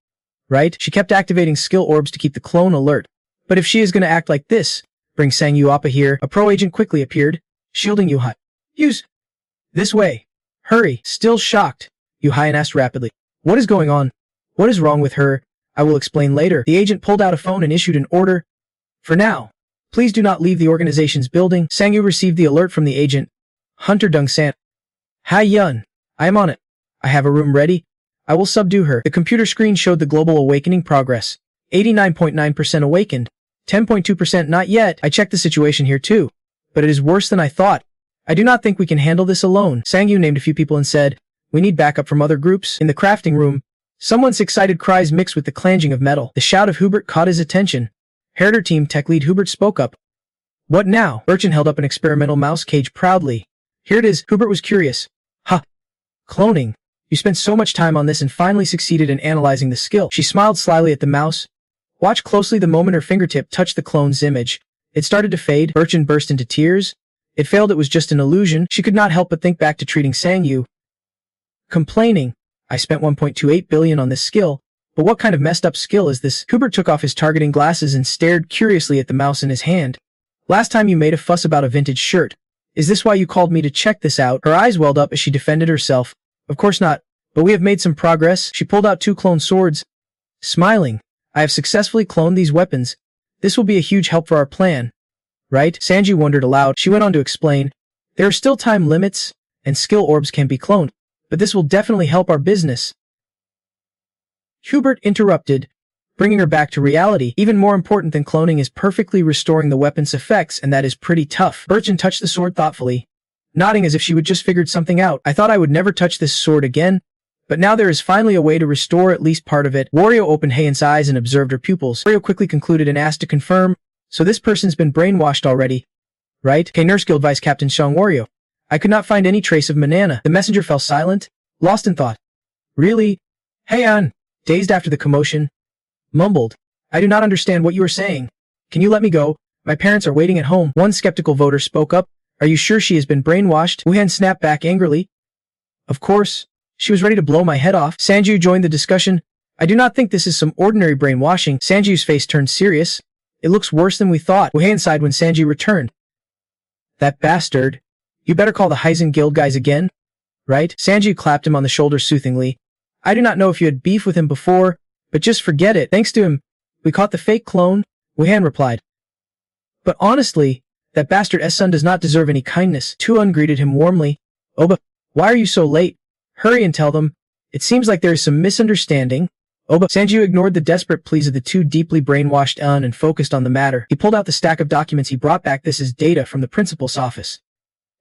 Right? She kept activating skill orbs to keep the clone alert. But if she is going to act like this, bring Sangyu Appa here. A pro agent quickly appeared, shielding Yu Hai. Use this way. Hurry. Still shocked, Yu Haiyan asked rapidly. What is going on? What is wrong with her? I will explain later. The agent pulled out a phone and issued an order. For now, please do not leave the organization's building. Sangyu received the alert from the agent. Hunter Dung-san. Haiyan, I am on it. I have a room ready. I will subdue her. The computer screen showed the global awakening progress. 89.9% awakened. 10.2% not yet. I checked the situation here too. But it is worse than I thought. I do not think we can handle this alone. Sangyu named a few people and said, we need backup from other groups. In the crafting room, someone's excited cries mixed with the clanging of metal. The shout of Hubert caught his attention. Herder Team Tech Lead Hubert spoke up. What now? Urchin held up an experimental mouse cage proudly. Here it is. Hubert was curious. Huh. Cloning. You spent so much time on this and finally succeeded in analyzing the skill. She smiled slyly at the mouse. Watch closely the moment her fingertip touched the clone's image. It started to fade. Urchin burst into tears. It failed, it was just an illusion. She could not help but think back to treating Sangyu. Complaining. I spent 1.28 billion on this skill, but what kind of messed up skill is this? Hubert took off his targeting glasses and stared curiously at the mouse in his hand. Last time you made a fuss about a vintage shirt. Is this why you called me to check this out? Her eyes welled up as she defended herself. Of course not, but we have made some progress. She pulled out 2 clone swords. Smiling. I have successfully cloned these weapons. This will be a huge help for our plan. Right? Sanji wondered aloud. She went on to explain. There are still time limits, and skill orbs can be cloned. But this will definitely help our business. Hubert interrupted, bringing her back to reality. Even more important than cloning is perfectly restoring the weapon's effects, and that is pretty tough. Urchin touched the sword thoughtfully, nodding as if she would just figured something out. I thought I would never touch this sword again, but now there is finally a way to restore at least part of it. Wario opened Heian's eyes and observed her pupils. Wario quickly concluded and asked to confirm, so this person's been brainwashed already, right? K Nurse Guild Vice Captain Shang Wario. I could not find any trace of Manana. The messenger fell silent, lost in thought. Really? Heian, dazed after the commotion, mumbled. I do not understand what you are saying. Can you let me go? My parents are waiting at home. One skeptical voter spoke up. Are you sure she has been brainwashed? Wuhan snapped back angrily. Of course. She was ready to blow my head off. Sanju joined the discussion. I do not think this is some ordinary brainwashing. Sanju's face turned serious. It looks worse than we thought. Wuhan sighed when Sanju returned. That bastard. You better call the Heisen Guild guys again. Right? Sanju clapped him on the shoulder soothingly. I do not know if you had beef with him before, but just forget it. Thanks to him, we caught the fake clone, Wuhan replied. But honestly, that bastard S-son does not deserve any kindness. Tuan greeted him warmly. Oba, why are you so late? Hurry and tell them. It seems like there is some misunderstanding. Oba. Sanju ignored the desperate pleas of the 2 deeply brainwashed Un and focused on the matter. He pulled out the stack of documents he brought back. This is data from the principal's office.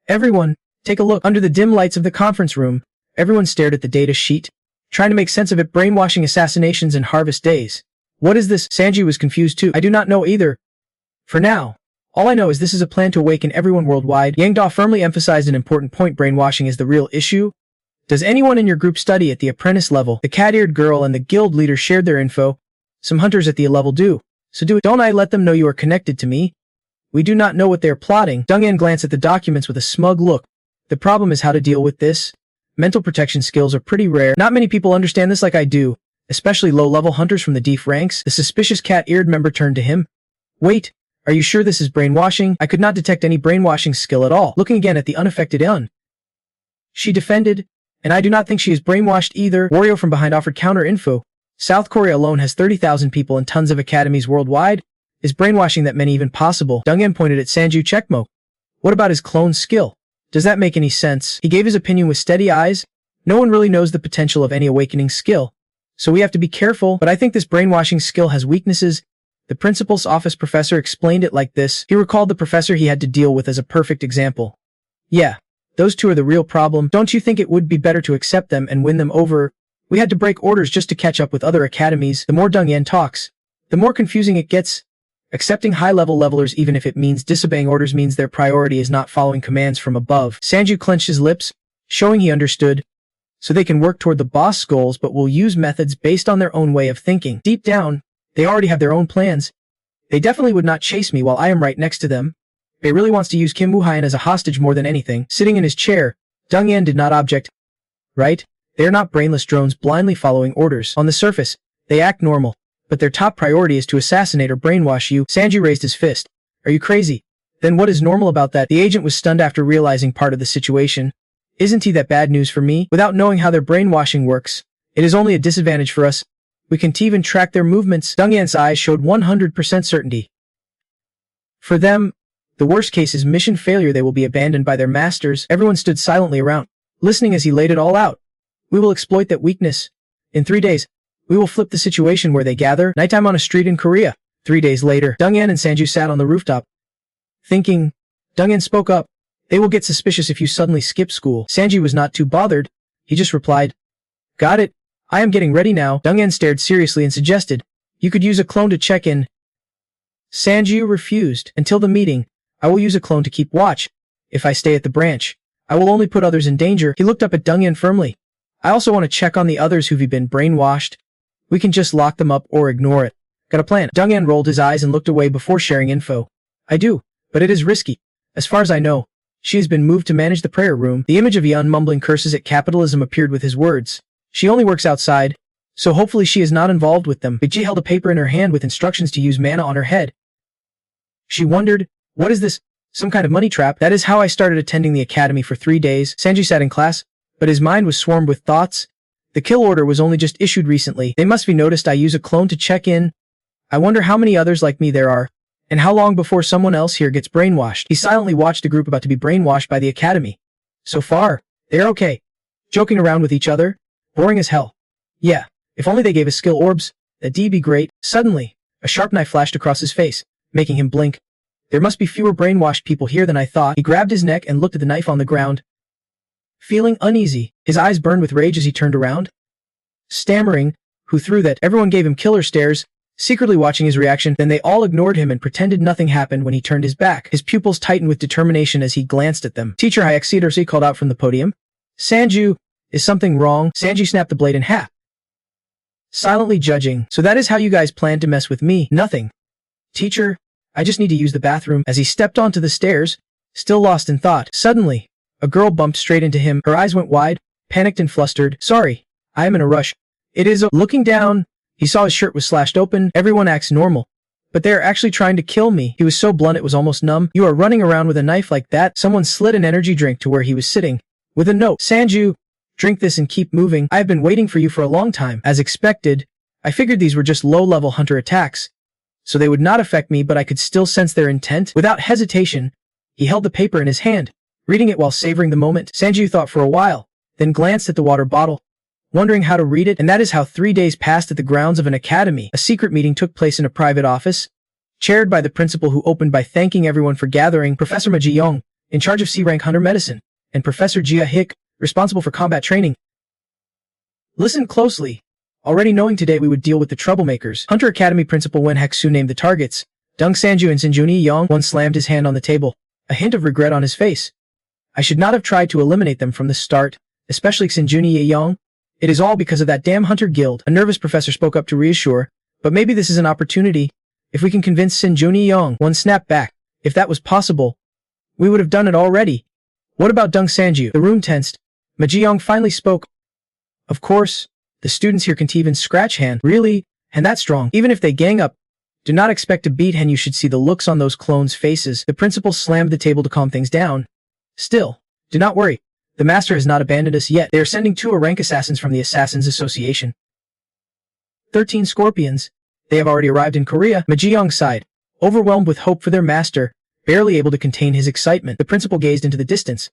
Everyone, take a look. Under the dim lights of the conference room, everyone stared at the data sheet, trying to make sense of it. Brainwashing, assassinations, and harvest days. What is this? Sanji was confused too. I do not know either. For now, all I know is this is a plan to awaken everyone worldwide. Yang Da firmly emphasized an important point. Brainwashing is the real issue. Does anyone in your group study at the apprentice level? The cat-eared girl and the guild leader shared their info. Some hunters at the A level do. So do it. Don't I let them know you are connected to me? We do not know what they are plotting. Dungyan glanced at the documents with a smug look. The problem is how to deal with this. Mental protection skills are pretty rare. Not many people understand this like I do, especially low-level hunters from the deep ranks. The suspicious cat-eared member turned to him. Wait, are you sure this is brainwashing? I could not detect any brainwashing skill at all. Looking again at the unaffected Eun, she defended, and I do not think she is brainwashed either. Wario from behind offered counter info. South Korea alone has 30,000 people and tons of academies worldwide. Is brainwashing that many even possible? Dongyan pointed at Sanju Checkmo. What about his clone skill? Does that make any sense? He gave his opinion with steady eyes. No one really knows the potential of any awakening skill, so we have to be careful, but I think this brainwashing skill has weaknesses. The principal's office professor explained it like this. He recalled the professor he had to deal with as a perfect example. Yeah, those two are the real problem. Don't you think it would be better to accept them and win them over? We had to break orders just to catch up with other academies. The more Dongyan talks, the more confusing it gets. Accepting high-level levelers even if it means disobeying orders means their priority is not following commands from above. Sanju clenched his lips, showing he understood. So they can work toward the boss goals but will use methods based on their own way of thinking. Deep down, they already have their own plans. They definitely would not chase me while I am right next to them. They really wants to use Kim Woo-hyun as a hostage more than anything. Sitting in his chair, Dongyan did not object. Right? They are not brainless drones blindly following orders. On the surface, they act normal, but their top priority is to assassinate or brainwash you. Sanju raised his fist. Are you crazy? Then what is normal about that? The agent was stunned after realizing part of the situation. Isn't he that bad news for me? Without knowing how their brainwashing works, it is only a disadvantage for us. We can't even track their movements. Dongyan's eyes showed 100% certainty. For them, the worst case is mission failure. They will be abandoned by their masters. Everyone stood silently around, listening as he laid it all out. We will exploit that weakness. In 3 days, we will flip the situation where they gather. Nighttime on a street in Korea. 3 days later, Dongyan and Sanju sat on the rooftop. Thinking, Dongyan spoke up. They will get suspicious if you suddenly skip school. Sanju was not too bothered. He just replied, got it. I am getting ready now. Dongyan stared seriously and suggested, you could use a clone to check in. Sanju refused. Until the meeting, I will use a clone to keep watch. If I stay at the branch, I will only put others in danger. He looked up at Dongyan firmly. I also want to check on the others who've been brainwashed. We can just lock them up or ignore it. Got a plan? Dongyan rolled his eyes and looked away before sharing info. I do, but it is risky. As far as I know, she has been moved to manage the prayer room. The image of Eun mumbling curses at capitalism appeared with his words. She only works outside, so hopefully she is not involved with them. Big G held a paper in her hand with instructions to use mana on her head. She wondered, what is this? Some kind of money trap? That is how I started attending the academy for 3 days. Sanju sat in class, but his mind was swarmed with thoughts. The kill order was only just issued recently. They must be noticed I use a clone to check in. I wonder how many others like me there are, and how long before someone else here gets brainwashed. He silently watched a group about to be brainwashed by the academy. So far, they're okay. Joking around with each other. Boring as hell. Yeah, if only they gave us skill orbs, that'd be great. Suddenly, a sharp knife flashed across his face, making him blink. There must be fewer brainwashed people here than I thought. He grabbed his neck and looked at the knife on the ground. Feeling uneasy, his eyes burned with rage as he turned around. Stammering, who threw that? Everyone gave him killer stares, secretly watching his reaction. Then they all ignored him and pretended nothing happened when he turned his back. His pupils tightened with determination as he glanced at them. Teacher Hyexidorsi called out from the podium. Sanju, is something wrong? Sanji snapped the blade in half, silently judging. So that is how you guys planned to mess with me? Nothing. Teacher, I just need to use the bathroom. As he stepped onto the stairs, still lost in thought, suddenly, a girl bumped straight into him. Her eyes went wide, panicked and flustered. Sorry, I am in a rush. It is a— Looking down, he saw his shirt was slashed open. Everyone acts normal, but they are actually trying to kill me. He was so blunt it was almost numb. You are running around with a knife like that? Someone slid an energy drink to where he was sitting, with a note. Sanju, drink this and keep moving. I have been waiting for you for a long time. As expected, I figured these were just low-level hunter attacks, so they would not affect me, but I could still sense their intent. Without hesitation, he held the paper in his hand, reading it while savoring the moment. Sanju thought for a while, then glanced at the water bottle, wondering how to read it. And that is how 3 days passed at the grounds of an academy. A secret meeting took place in a private office, chaired by the principal, who opened by thanking everyone for gathering. Professor Ma Ji-young, in charge of C-rank hunter medicine, and Professor Jia Hik, responsible for combat training. Listen closely. Already knowing today we would deal with the troublemakers. Hunter Academy Principal Wen Hak-soo named the targets. Dung Sanju and Sinjuni Young. One slammed his hand on the table, a hint of regret on his face. I should not have tried to eliminate them from the start, especially Sinjuni Young. It is all because of that damn Hunter Guild. A nervous professor spoke up to reassure, but maybe this is an opportunity. If we can convince Sinjuni Young. One snapped back. If that was possible, we would have done it already. What about Dung Sanju? The room tensed. Ma Ji-young finally spoke. Of course, the students here can't even scratch hand. Really? And that strong? Even if they gang up, Do not expect to beat and you should see the looks on those clones' faces. The principal slammed the table to calm things down. Still, do not worry. The master has not abandoned us yet. They are sending 2 rank assassins from the Assassins Association. 13 scorpions. They have already arrived in Korea. Ma Ji-young sighed, overwhelmed with hope for their master, barely able to contain his excitement. The principal gazed into the distance,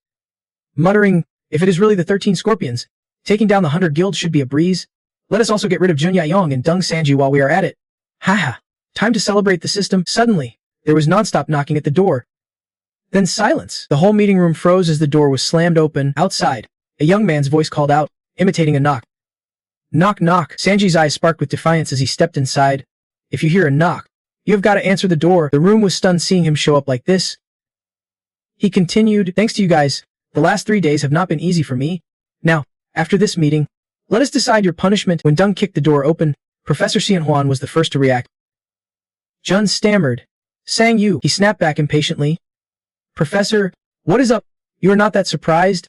muttering, if it is really the 13 scorpions, taking down the 100 guild should be a breeze. Let us also get rid of Jun Ya-young and Deng Sanji while we are at it. Haha. Time to celebrate the system. Suddenly, there was non-stop knocking at the door. Then silence. The whole meeting room froze as the door was slammed open. Outside, a young man's voice called out, imitating a knock. Knock, knock. Sanji's eyes sparked with defiance as he stepped inside. If you hear a knock, you have got to answer the door. The room was stunned seeing him show up like this. He continued, thanks to you guys, the last 3 days have not been easy for me. Now, after this meeting, let us decide your punishment. When Deng kicked the door open, Professor Xianhuan was the first to react. Jun stammered. Sang you. He snapped back impatiently. Professor, what is up? You are not that surprised?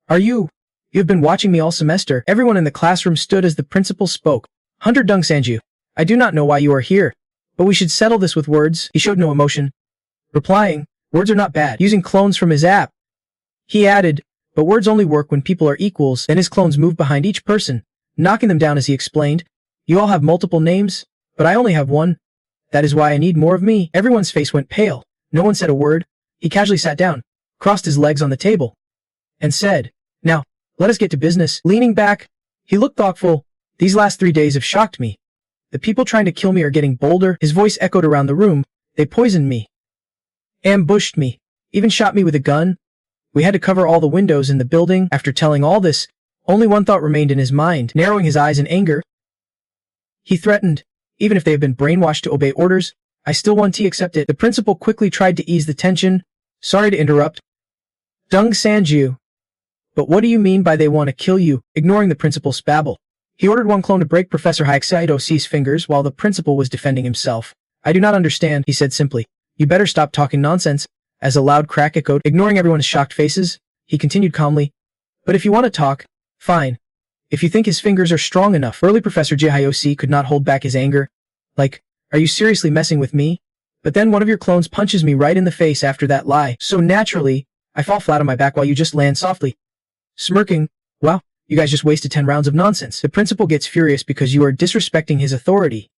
Are you? You have been watching me all semester. Everyone in the classroom stood as the principal spoke. Hunter Deng Sanju, I do not know why you are here, but we should settle this with words. He showed no emotion, replying, words are not bad. Using clones from his app. He added, but words only work when people are equals. Then his clones moved behind each person, knocking them down as he explained. You all have multiple names, but I only have one. That is why I need more of me. Everyone's face went pale. No one said a word. He casually sat down, crossed his legs on the table, and said, now, let us get to business. Leaning back, he looked thoughtful. These last 3 days have shocked me. The people trying to kill me are getting bolder. His voice echoed around the room. They poisoned me, ambushed me, even shot me with a gun. We had to cover all the windows in the building. After telling all this, only one thought remained in his mind, narrowing his eyes in anger. He threatened, even if they have been brainwashed to obey orders, I still want to accept it. The principal quickly tried to ease the tension. Sorry to interrupt. Deng Sanju. But what do you mean by they want to kill you? Ignoring the principal's babble, he ordered one clone to break Professor Hyaksaidosi's fingers while the principal was defending himself. I do not understand, he said simply. You better stop talking nonsense. As a loud crack echoed, ignoring everyone's shocked faces, he continued calmly. But if you want to talk, fine. If you think his fingers are strong enough. Early Professor Jihayoshi could not hold back his anger. Like, are you seriously messing with me? But then one of your clones punches me right in the face after that lie. So naturally, I fall flat on my back while you just land softly. Smirking, wow, you guys just wasted 10 rounds of nonsense. The principal gets furious because you are disrespecting his authority.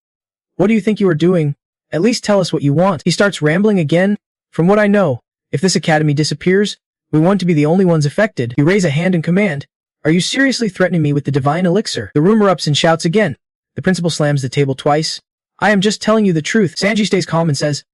What do you think you are doing? At least tell us what you want. He starts rambling again. From what I know, if this academy disappears, we want to be the only ones affected. You raise a hand in command. Are you seriously threatening me with the divine elixir? The room erupts and shouts again. The principal slams the table twice. I am just telling you the truth. Sanji stays calm and says,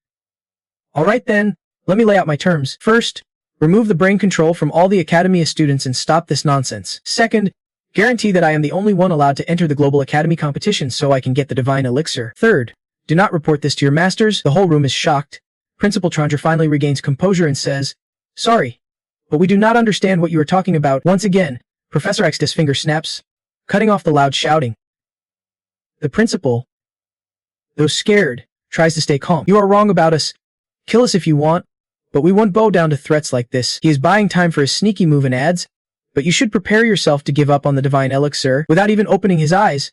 all right then, let me lay out my terms. First, remove the brain control from all the academy students and stop this nonsense. Second, guarantee that I am the only one allowed to enter the global academy competition so I can get the divine elixir. Third, do not report this to your masters. The whole room is shocked. Principal Chandra finally regains composure and says, sorry, but we do not understand what you are talking about. Once again, Professor X's finger snaps, cutting off the loud shouting. The principal, though scared, tries to stay calm. You are wrong about us. Kill us if you want, but we won't bow down to threats like this. He is buying time for his sneaky move and adds, but you should prepare yourself to give up on the divine elixir without even opening his eyes.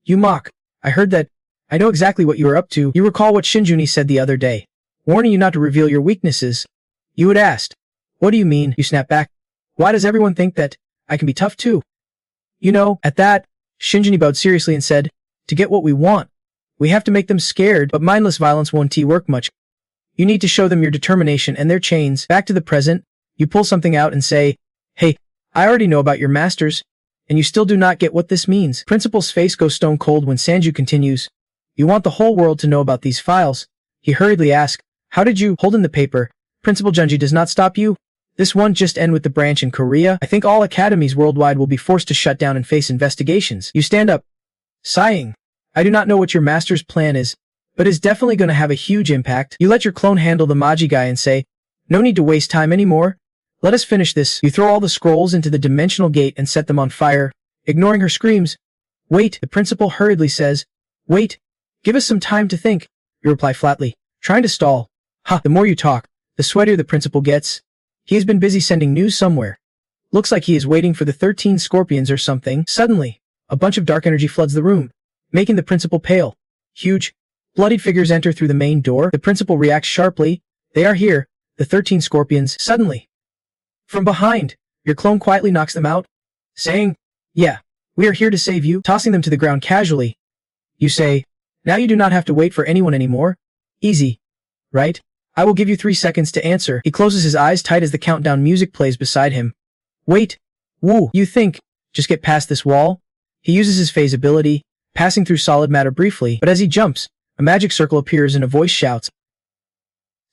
You mock. I heard that. I know exactly what you are up to. You recall what Shinjuni said the other day, warning you not to reveal your weaknesses. You had asked, what do you mean? You snap back. Why does everyone think that I can be tough too? You know, at that, Shinjuni bowed seriously and said, to get what we want, we have to make them scared, but mindless violence won't work much. You need to show them your determination and their chains. Back to the present, you pull something out and say, hey, I already know about your masters, and you still do not get what this means. Principal's face goes stone cold when Sanju continues, you want the whole world to know about these files. He hurriedly asks, how did you hold in the paper? Principal Junji does not stop you. This won't just end with the branch in Korea. I think all academies worldwide will be forced to shut down and face investigations. You stand up, sighing. I do not know what your master's plan is, but it's definitely going to have a huge impact. You let your clone handle the Maji guy and say, no need to waste time anymore. Let us finish this. You throw all the scrolls into the dimensional gate and set them on fire. Ignoring her screams. Wait, the principal hurriedly says. Wait, give us some time to think. You reply flatly, trying to stall. Ha, the more you talk, the sweatier the principal gets. He has been busy sending news somewhere. Looks like he is waiting for the 13 scorpions or something. Suddenly, a bunch of dark energy floods the room, making the principal pale. Huge, Bloodied figures enter through the main door. The principal reacts sharply. They are here, the 13 scorpions. Suddenly, from behind, your clone quietly knocks them out, saying, "Yeah, we are here to save you," tossing them to the ground casually. You say, "Now you do not have to wait for anyone anymore. Easy, right? I will give you 3 seconds to answer." He closes his eyes tight as the countdown music plays beside him. Wait. Woo. You think, just get past this wall? He uses his phase ability, passing through solid matter briefly, but as he jumps, a magic circle appears and a voice shouts,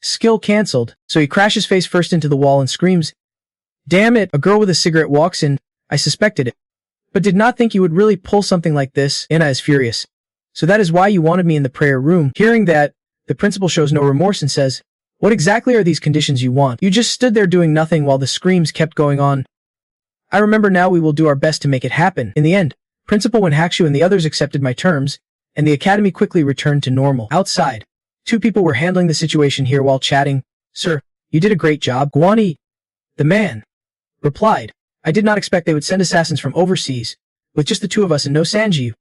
"Skill cancelled." So he crashes face first into the wall and screams, "Damn it!" A girl with a cigarette walks in. "I suspected it, but did not think you would really pull something like this." Anna is furious. "So that is why you wanted me in the prayer room." Hearing that, the principal shows no remorse and says, "What exactly are these conditions you want? You just stood there doing nothing while the screams kept going on." "I remember now. We will do our best to make it happen." In the end, Principal Wenhakshu and the others accepted my terms, and the academy quickly returned to normal. Outside, 2 people were handling the situation here while chatting. "Sir, you did a great job." Guani, the man, replied, "I did not expect they would send assassins from overseas, with just the 2 of us and no Sanji.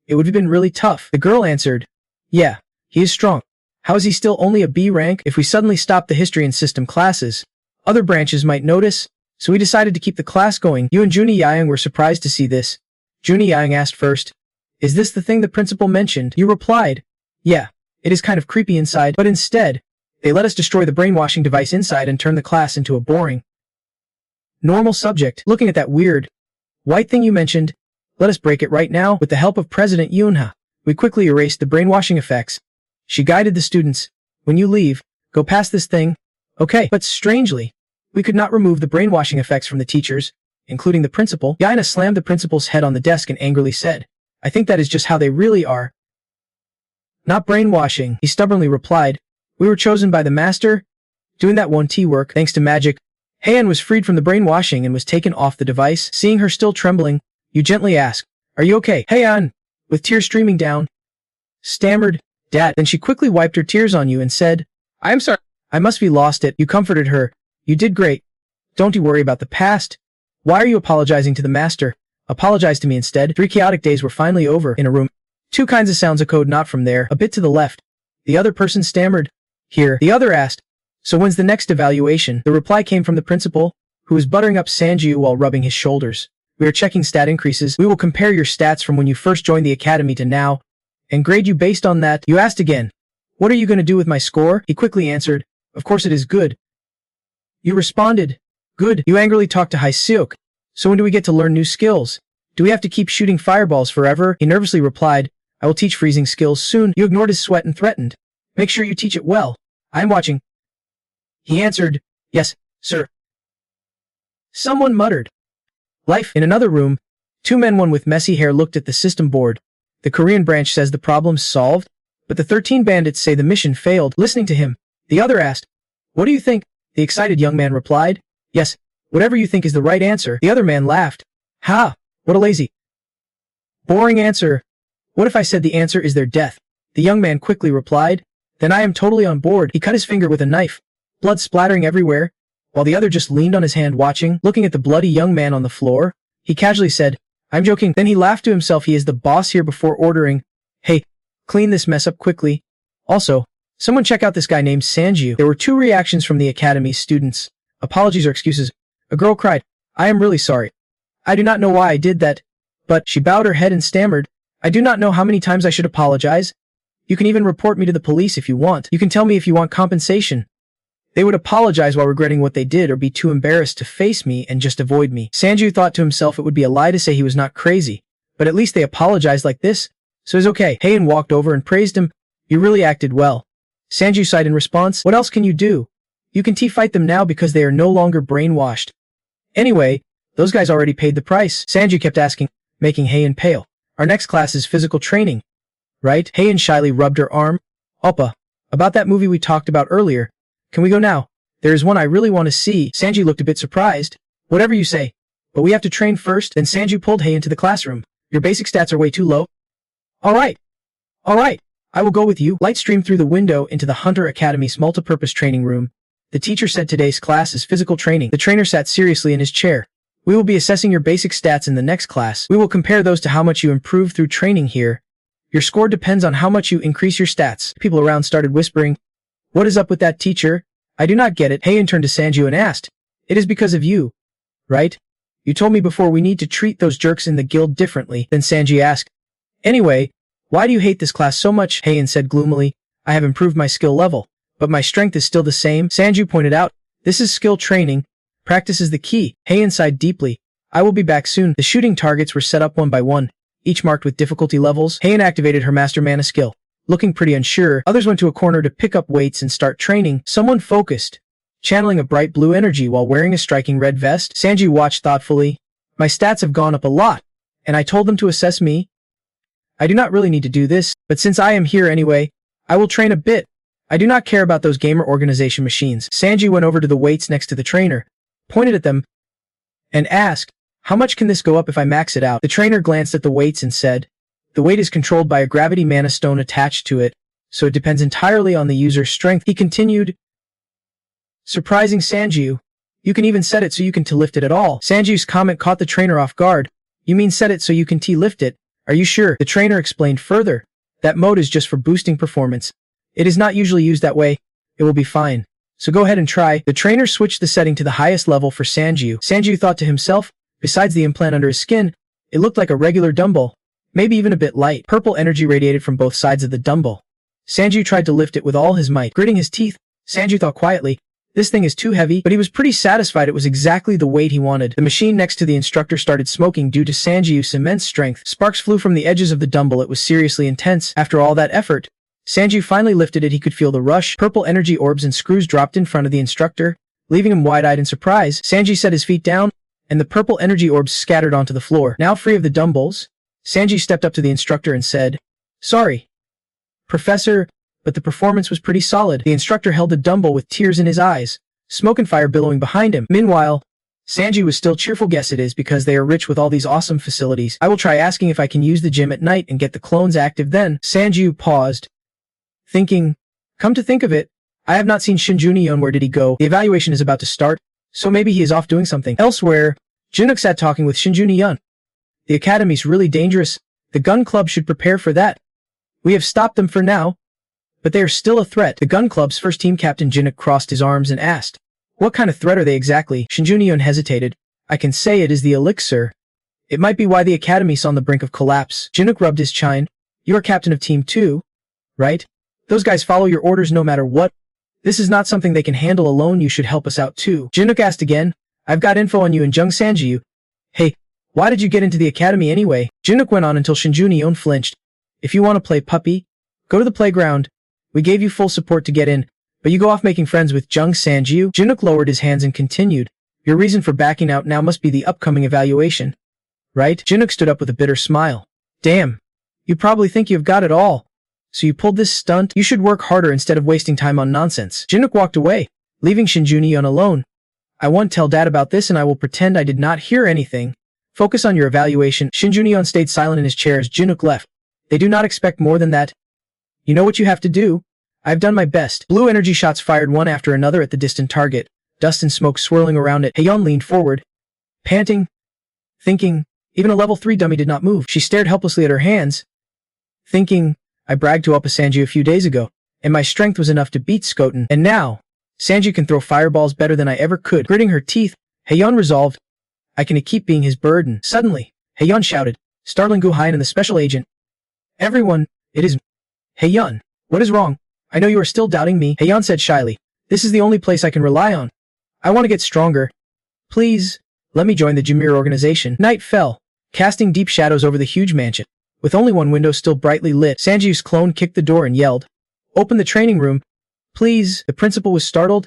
It would have been really tough." The girl answered, "Yeah, he is strong. How is he still only a B rank? If we suddenly stop the history and system classes, other branches might notice, so we decided to keep the class going." You and Junie Yang were surprised to see this. Junie Yang asked first, "Is this the thing the principal mentioned?" You replied, "Yeah, it is kind of creepy inside, but instead, they let us destroy the brainwashing device inside and turn the class into a boring, normal subject." Looking at that weird, white thing you mentioned, "Let us break it right now." With the help of President Yunha, we quickly erased the brainwashing effects. She guided the students, "When you leave, go past this thing." Okay, but strangely, we could not remove the brainwashing effects from the teachers, including the principal. Yaina slammed the principal's head on the desk and angrily said, "I think that is just how they really are. Not brainwashing." He stubbornly replied, "We were chosen by the master, doing that 1T work, thanks to magic." Heian was freed from the brainwashing and was taken off the device. Seeing her still trembling, you gently ask, "Are you okay?" Heian, with tears streaming down, stammered, "Dad." Then she quickly wiped her tears on you and said, "I am sorry. I must be lost it." You comforted her. "You did great. Don't you worry about the past. Why are you apologizing to the master? Apologize to me instead." 3 chaotic days were finally over. In a room, 2 kinds of sounds echoed not from there, a bit to the left. The other person stammered, "Here." The other asked, "So when's the next evaluation?" The reply came from the principal, who was buttering up Sanju while rubbing his shoulders. "We are checking stat increases. We will compare your stats from when you first joined the academy to now, and grade you based on that." You asked again, "What are you going to do with my score?" He quickly answered, "Of course it is good." You responded, "Good." You angrily talked to Haiseok, "So when do we get to learn new skills? Do we have to keep shooting fireballs forever?" He nervously replied, "I will teach freezing skills soon." You ignored his sweat and threatened, "Make sure you teach it well. I am watching." He answered, "Yes, sir." Someone muttered, "Life." In another room, 2 men, one with messy hair, looked at the system board. The Korean branch says the problem's solved, but the 13 bandits say the mission failed. Listening to him, the other asked, "What do you think?" The excited young man replied, "Yes, whatever you think is the right answer." The other man laughed, "Ha, what a lazy, boring answer. What if I said the answer is their death?" The young man quickly replied, "Then I am totally on board." He cut his finger with a knife, blood splattering everywhere, while the other just leaned on his hand watching. Looking at the bloody young man on the floor, he casually said, "I'm joking." Then he laughed to himself. He is the boss here, before ordering, "Hey, clean this mess up quickly. Also, someone check out this guy named Sanju." There were 2 reactions from the academy's students, apologies or excuses. A girl cried, "I am really sorry. I do not know why I did that." But she bowed her head and stammered, "I do not know how many times I should apologize. You can even report me to the police if you want. You can tell me if you want compensation." They would apologize while regretting what they did or be too embarrassed to face me and just avoid me. Sanju thought to himself it would be a lie to say he was not crazy, but at least they apologized like this, so it's okay. Heian walked over and praised him. "You really acted well." Sanju sighed in response, "What else can you do? You can fight them now because they are no longer brainwashed. Anyway, those guys already paid the price." Sanju kept asking, making Heian pale. "Our next class is physical training, right?" Heian shyly rubbed her arm. "Oppa, about that movie we talked about earlier. Can we go now? There is one I really want to see." Sanju looked a bit surprised. "Whatever you say. But we have to train first." Then Sanju pulled Heian into the classroom. "Your basic stats are way too low." All right. I will go with you." Light streamed through the window into the Hunter Academy's multipurpose training room. The teacher said today's class is physical training. The trainer sat seriously in his chair. "We will be assessing your basic stats in the next class. We will compare those to how much you improved through training here. Your score depends on how much you increase your stats. People around started whispering, "What is up with that teacher? I do not get it." Heian turned to Sanju and asked, "It is because of you, right? You told me before we need to treat those jerks in the guild differently." Then Sanji asked, "Anyway, why do you hate this class so much?" Heian said gloomily, "I have improved my skill level, but my strength is still the same." Sanju pointed out, "This is skill training. Practice is the key." Heian sighed deeply. "I will be back soon." The shooting targets were set up one by one, each marked with difficulty levels. Heian activated her Master Mana skill. Looking pretty unsure, others went to a corner to pick up weights and start training. Someone focused, channeling a bright blue energy while wearing a striking red vest. Sanji watched thoughtfully. "My stats have gone up a lot, and I told them to assess me. I do not really need to do this, but since I am here anyway, I will train a bit. I do not care about those gamer organization machines." Sanji went over to the weights next to the trainer, pointed at them, and asked, "How much can this go up if I max it out?" The trainer glanced at the weights and said, "The weight is controlled by a gravity mana stone attached to it, so it depends entirely on the user's strength." He continued, surprising Sanju. "You can even set it so you can T-lift it at all." Sanju's comment caught the trainer off guard. "You mean set it so you can T-lift it? Are you sure?" The trainer explained further. "That mode is just for boosting performance. It is not usually used that way. It will be fine. So go ahead and try." The trainer switched the setting to the highest level for Sanju. Sanju thought to himself, besides the implant under his skin, it looked like a regular dumbbell, maybe even a bit light. Purple energy radiated from both sides of the dumbbell. Sanju tried to lift it with all his might. Gritting his teeth, Sanju thought quietly, "This thing is too heavy," but he was pretty satisfied it was exactly the weight he wanted. The machine next to the instructor started smoking due to Sanju's immense strength. Sparks flew from the edges of the dumbbell. It was seriously intense. After all that effort, Sanju finally lifted it. He could feel the rush. Purple energy orbs and screws dropped in front of the instructor, leaving him wide-eyed in surprise. Sanji set his feet down, and the purple energy orbs scattered onto the floor. Now free of the dumbbells, Sanji stepped up to the instructor and said, "Sorry, Professor, but the performance was pretty solid." The instructor held the dumbbell with tears in his eyes, smoke and fire billowing behind him. Meanwhile, Sanji was still cheerful. "Guess it is because they are rich with all these awesome facilities. I will try asking if I can use the gym at night and get the clones active then." Sanju paused, thinking, "Come to think of it, I have not seen Shinjunion. Where did he go? The evaluation is about to start, so maybe he is off doing something." Elsewhere, Junuk sat talking with Shinjunion. "The academy's really dangerous. The gun club should prepare for that. We have stopped them for now, but they are still a threat." The gun club's first team captain Junuk crossed his arms and asked, "What kind of threat are they exactly?" Shinjunion hesitated. "I can say it is the elixir. It might be why the academy's on the brink of collapse." Junuk rubbed his chin. "You are captain of team 2, right? Those guys follow your orders no matter what. This is not something they can handle alone. You should help us out too." Junuk asked again, "I've got info on you and Jung Sanju. Hey, why did you get into the academy anyway?" Junuk went on until Shinjunion flinched. "If you want to play puppy, go to the playground. We gave you full support to get in, but you go off making friends with Jung Sanju." Junuk lowered his hands and continued, "Your reason for backing out now must be the upcoming evaluation, right?" Junuk stood up with a bitter smile. "Damn, you probably think you've got it all. So you pulled this stunt? You should work harder instead of wasting time on nonsense." Junuk walked away, leaving Shinjunion alone. "I won't tell Dad about this and I will pretend I did not hear anything. Focus on your evaluation." Shinjunion stayed silent in his chair as Junuk left. "They do not expect more than that. You know what you have to do. I've done my best." Blue energy shots fired one after another at the distant target, dust and smoke swirling around it. Heian leaned forward, panting, thinking, even a level 3 dummy did not move. She stared helplessly at her hands, thinking, "I bragged to Oppa Sanji a few days ago, and my strength was enough to beat Skoten. And now, Sanji can throw fireballs better than I ever could." Gritting her teeth, Heian resolved, "I can keep being his burden." Suddenly, Heian shouted, startling Guhain and the special agent. "Everyone, it is Heian. What is wrong? I know you are still doubting me." Heian said shyly, "This is the only place I can rely on. I want to get stronger. Please, let me join the Jameer organization." Night fell, casting deep shadows over the huge mansion. With only one window still brightly lit, Sanji's clone kicked the door and yelled, "Open the training room, please." The principal was startled,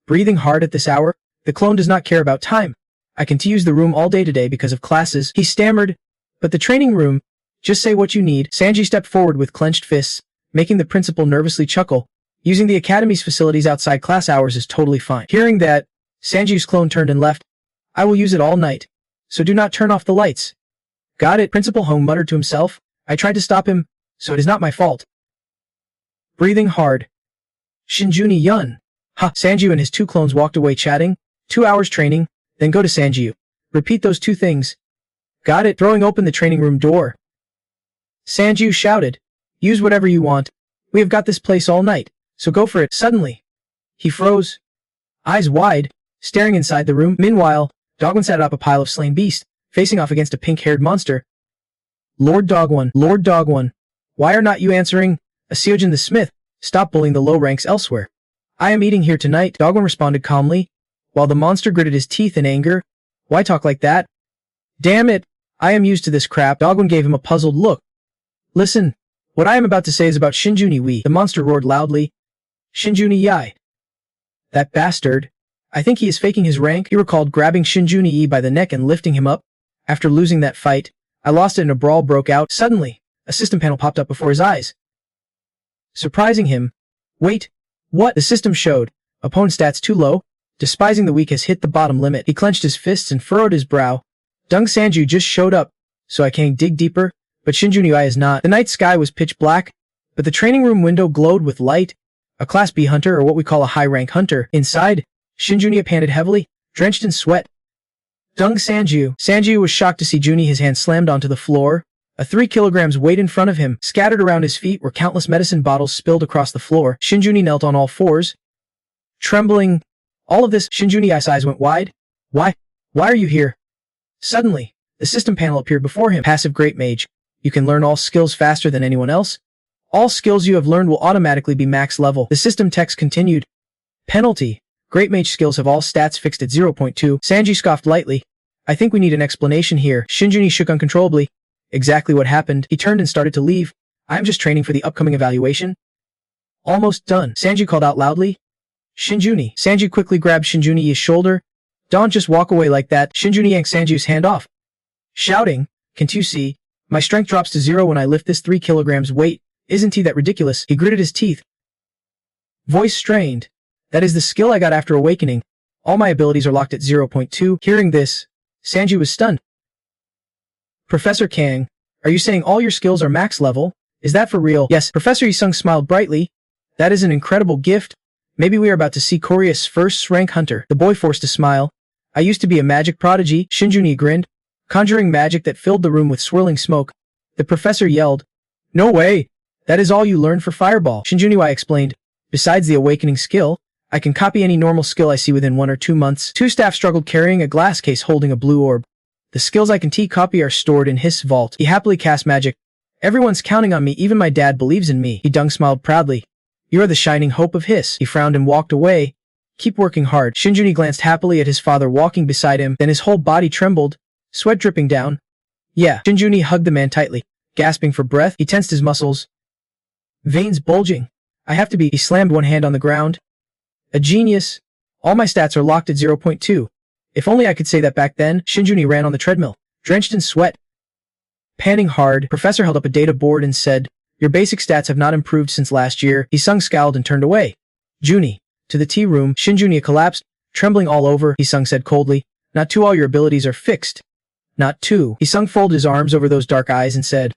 breathing hard at this hour. "The clone does not care about time. I can use the room all day today because of classes." He stammered, "But the training room, just say what you need." Sanji stepped forward with clenched fists, making the principal nervously chuckle. "Using the academy's facilities outside class hours is totally fine." Hearing that, Sanji's clone turned and left. "I will use it all night, so do not turn off the lights." "Got it," Principal Hong muttered to himself. "I tried to stop him, so it is not my fault." Breathing hard, Shinjuni Yun. Ha! Sanju and his 2 clones walked away chatting. 2 hours training, then go to Sanju. Repeat those 2 things. Got it. Throwing open the training room door, Sanju shouted, Use whatever you want. We have got this place all night, so go for it. Suddenly, he froze, eyes wide, staring inside the room. Meanwhile, Dogwon sat atop a pile of slain beasts, facing off against a pink-haired monster. Lord Dogwon, why are not you answering? Seojin the smith, stop bullying the low ranks elsewhere. I am eating here tonight, Dogwon responded calmly, while the monster gritted his teeth in anger. Why talk like that? Damn it, I am used to this crap. Dogwon gave him a puzzled look. Listen, what I am about to say is about Shinjuni Wee, the monster roared loudly. Shinjuni Yai. That bastard. I think he is faking his rank. He recalled grabbing Shinjuni Yi by the neck and lifting him up. After losing that fight, I lost it and a brawl broke out. Suddenly, a system panel popped up before his eyes, surprising him. Wait, what? The system showed. Opponent stats too low. Despising the weak has hit the bottom limit. He clenched his fists and furrowed his brow. Dung Sanju just showed up, so I can't dig deeper, but Shinjuni Yi is not. The night sky was pitch black, but the training room window glowed with light. A Class B hunter, or what we call a high-rank hunter. Inside, Shinjuni panted heavily, drenched in sweat. Dung Sanju was shocked to see Juni, his hand slammed onto the floor. A 3 kilograms weight in front of him. Scattered around his feet were countless medicine bottles spilled across the floor. Shinjuni knelt on all fours, trembling. All of this, Shinjuni's eyes went wide. Why are you here? Suddenly, the system panel appeared before him. Passive Great Mage. You can learn all skills faster than anyone else. All skills you have learned will automatically be max level. The system text continued. Penalty. Great Mage skills have all stats fixed at 0.2. Sanji scoffed lightly. I think we need an explanation here. Shinjuni shook uncontrollably. Exactly what happened. He turned and started to leave. I am just training for the upcoming evaluation. Almost done. Sanji called out loudly. Shinjuni. Sanji quickly grabbed Shinjuni's shoulder. Don't just walk away like that. Shinjuni yanked Sanju's hand off, shouting, Can't you see? My strength drops to 0 when I lift this 3 kilograms weight. Isn't he that ridiculous? He gritted his teeth. Voice strained. That is the skill I got after awakening. All my abilities are locked at 0.2. Hearing this, Sanji was stunned. Professor Kang, are you saying all your skills are max level? Is that for real? Yes. Professor Isung smiled brightly. That is an incredible gift. Maybe we are about to see Korea's first rank hunter. The boy forced a smile. I used to be a magic prodigy. Shinjuni grinned, conjuring magic that filled the room with swirling smoke. The professor yelled, No way! That is all you learned for Fireball. Shinjuni explained. Besides the awakening skill, I can copy any normal skill I see within 1 or 2 months. Two staff struggled carrying a glass case holding a blue orb. The skills I can copy are stored in his vault. He happily cast magic. Everyone's counting on me, even my dad believes in me. He Dung smiled proudly. You are the shining hope of his. He frowned and walked away. Keep working hard. Shinjuni glanced happily at his father walking beside him, then his whole body trembled, sweat dripping down. Yeah. Shinjuni hugged the man tightly, gasping for breath. He tensed his muscles, veins bulging. I have to be. He slammed one hand on the ground. A genius. All my stats are locked at 0.2. If only I could say that back then. Shinjuni ran on the treadmill, drenched in sweat. Panting hard, Professor held up a data board and said, Your basic stats have not improved since last year. Hisung scowled and turned away. Juni. To the tea room. Shinjuni collapsed, trembling all over. Hisung said coldly, Not 2 all your abilities are fixed. Not 2. Hisung folded his arms over those dark eyes and said,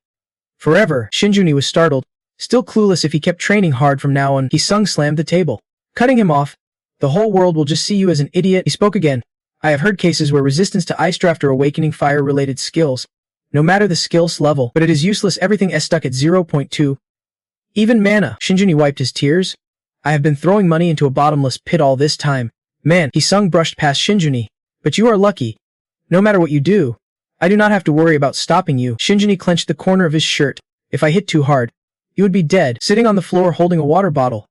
Forever. Shinjuni was startled, still clueless if he kept training hard from now on. Hisung slammed the table, cutting him off. The whole world will just see you as an idiot. He spoke again. I have heard cases where resistance to ice draft or awakening fire-related skills, no matter the skills level, but it is useless. Everything is stuck at 0.2. Even mana. Shinjuni wiped his tears. I have been throwing money into a bottomless pit all this time. Man, Hisung brushed past Shinjuni. But you are lucky. No matter what you do, I do not have to worry about stopping you. Shinjuni clenched the corner of his shirt. If I hit too hard, you would be dead, sitting on the floor holding a water bottle.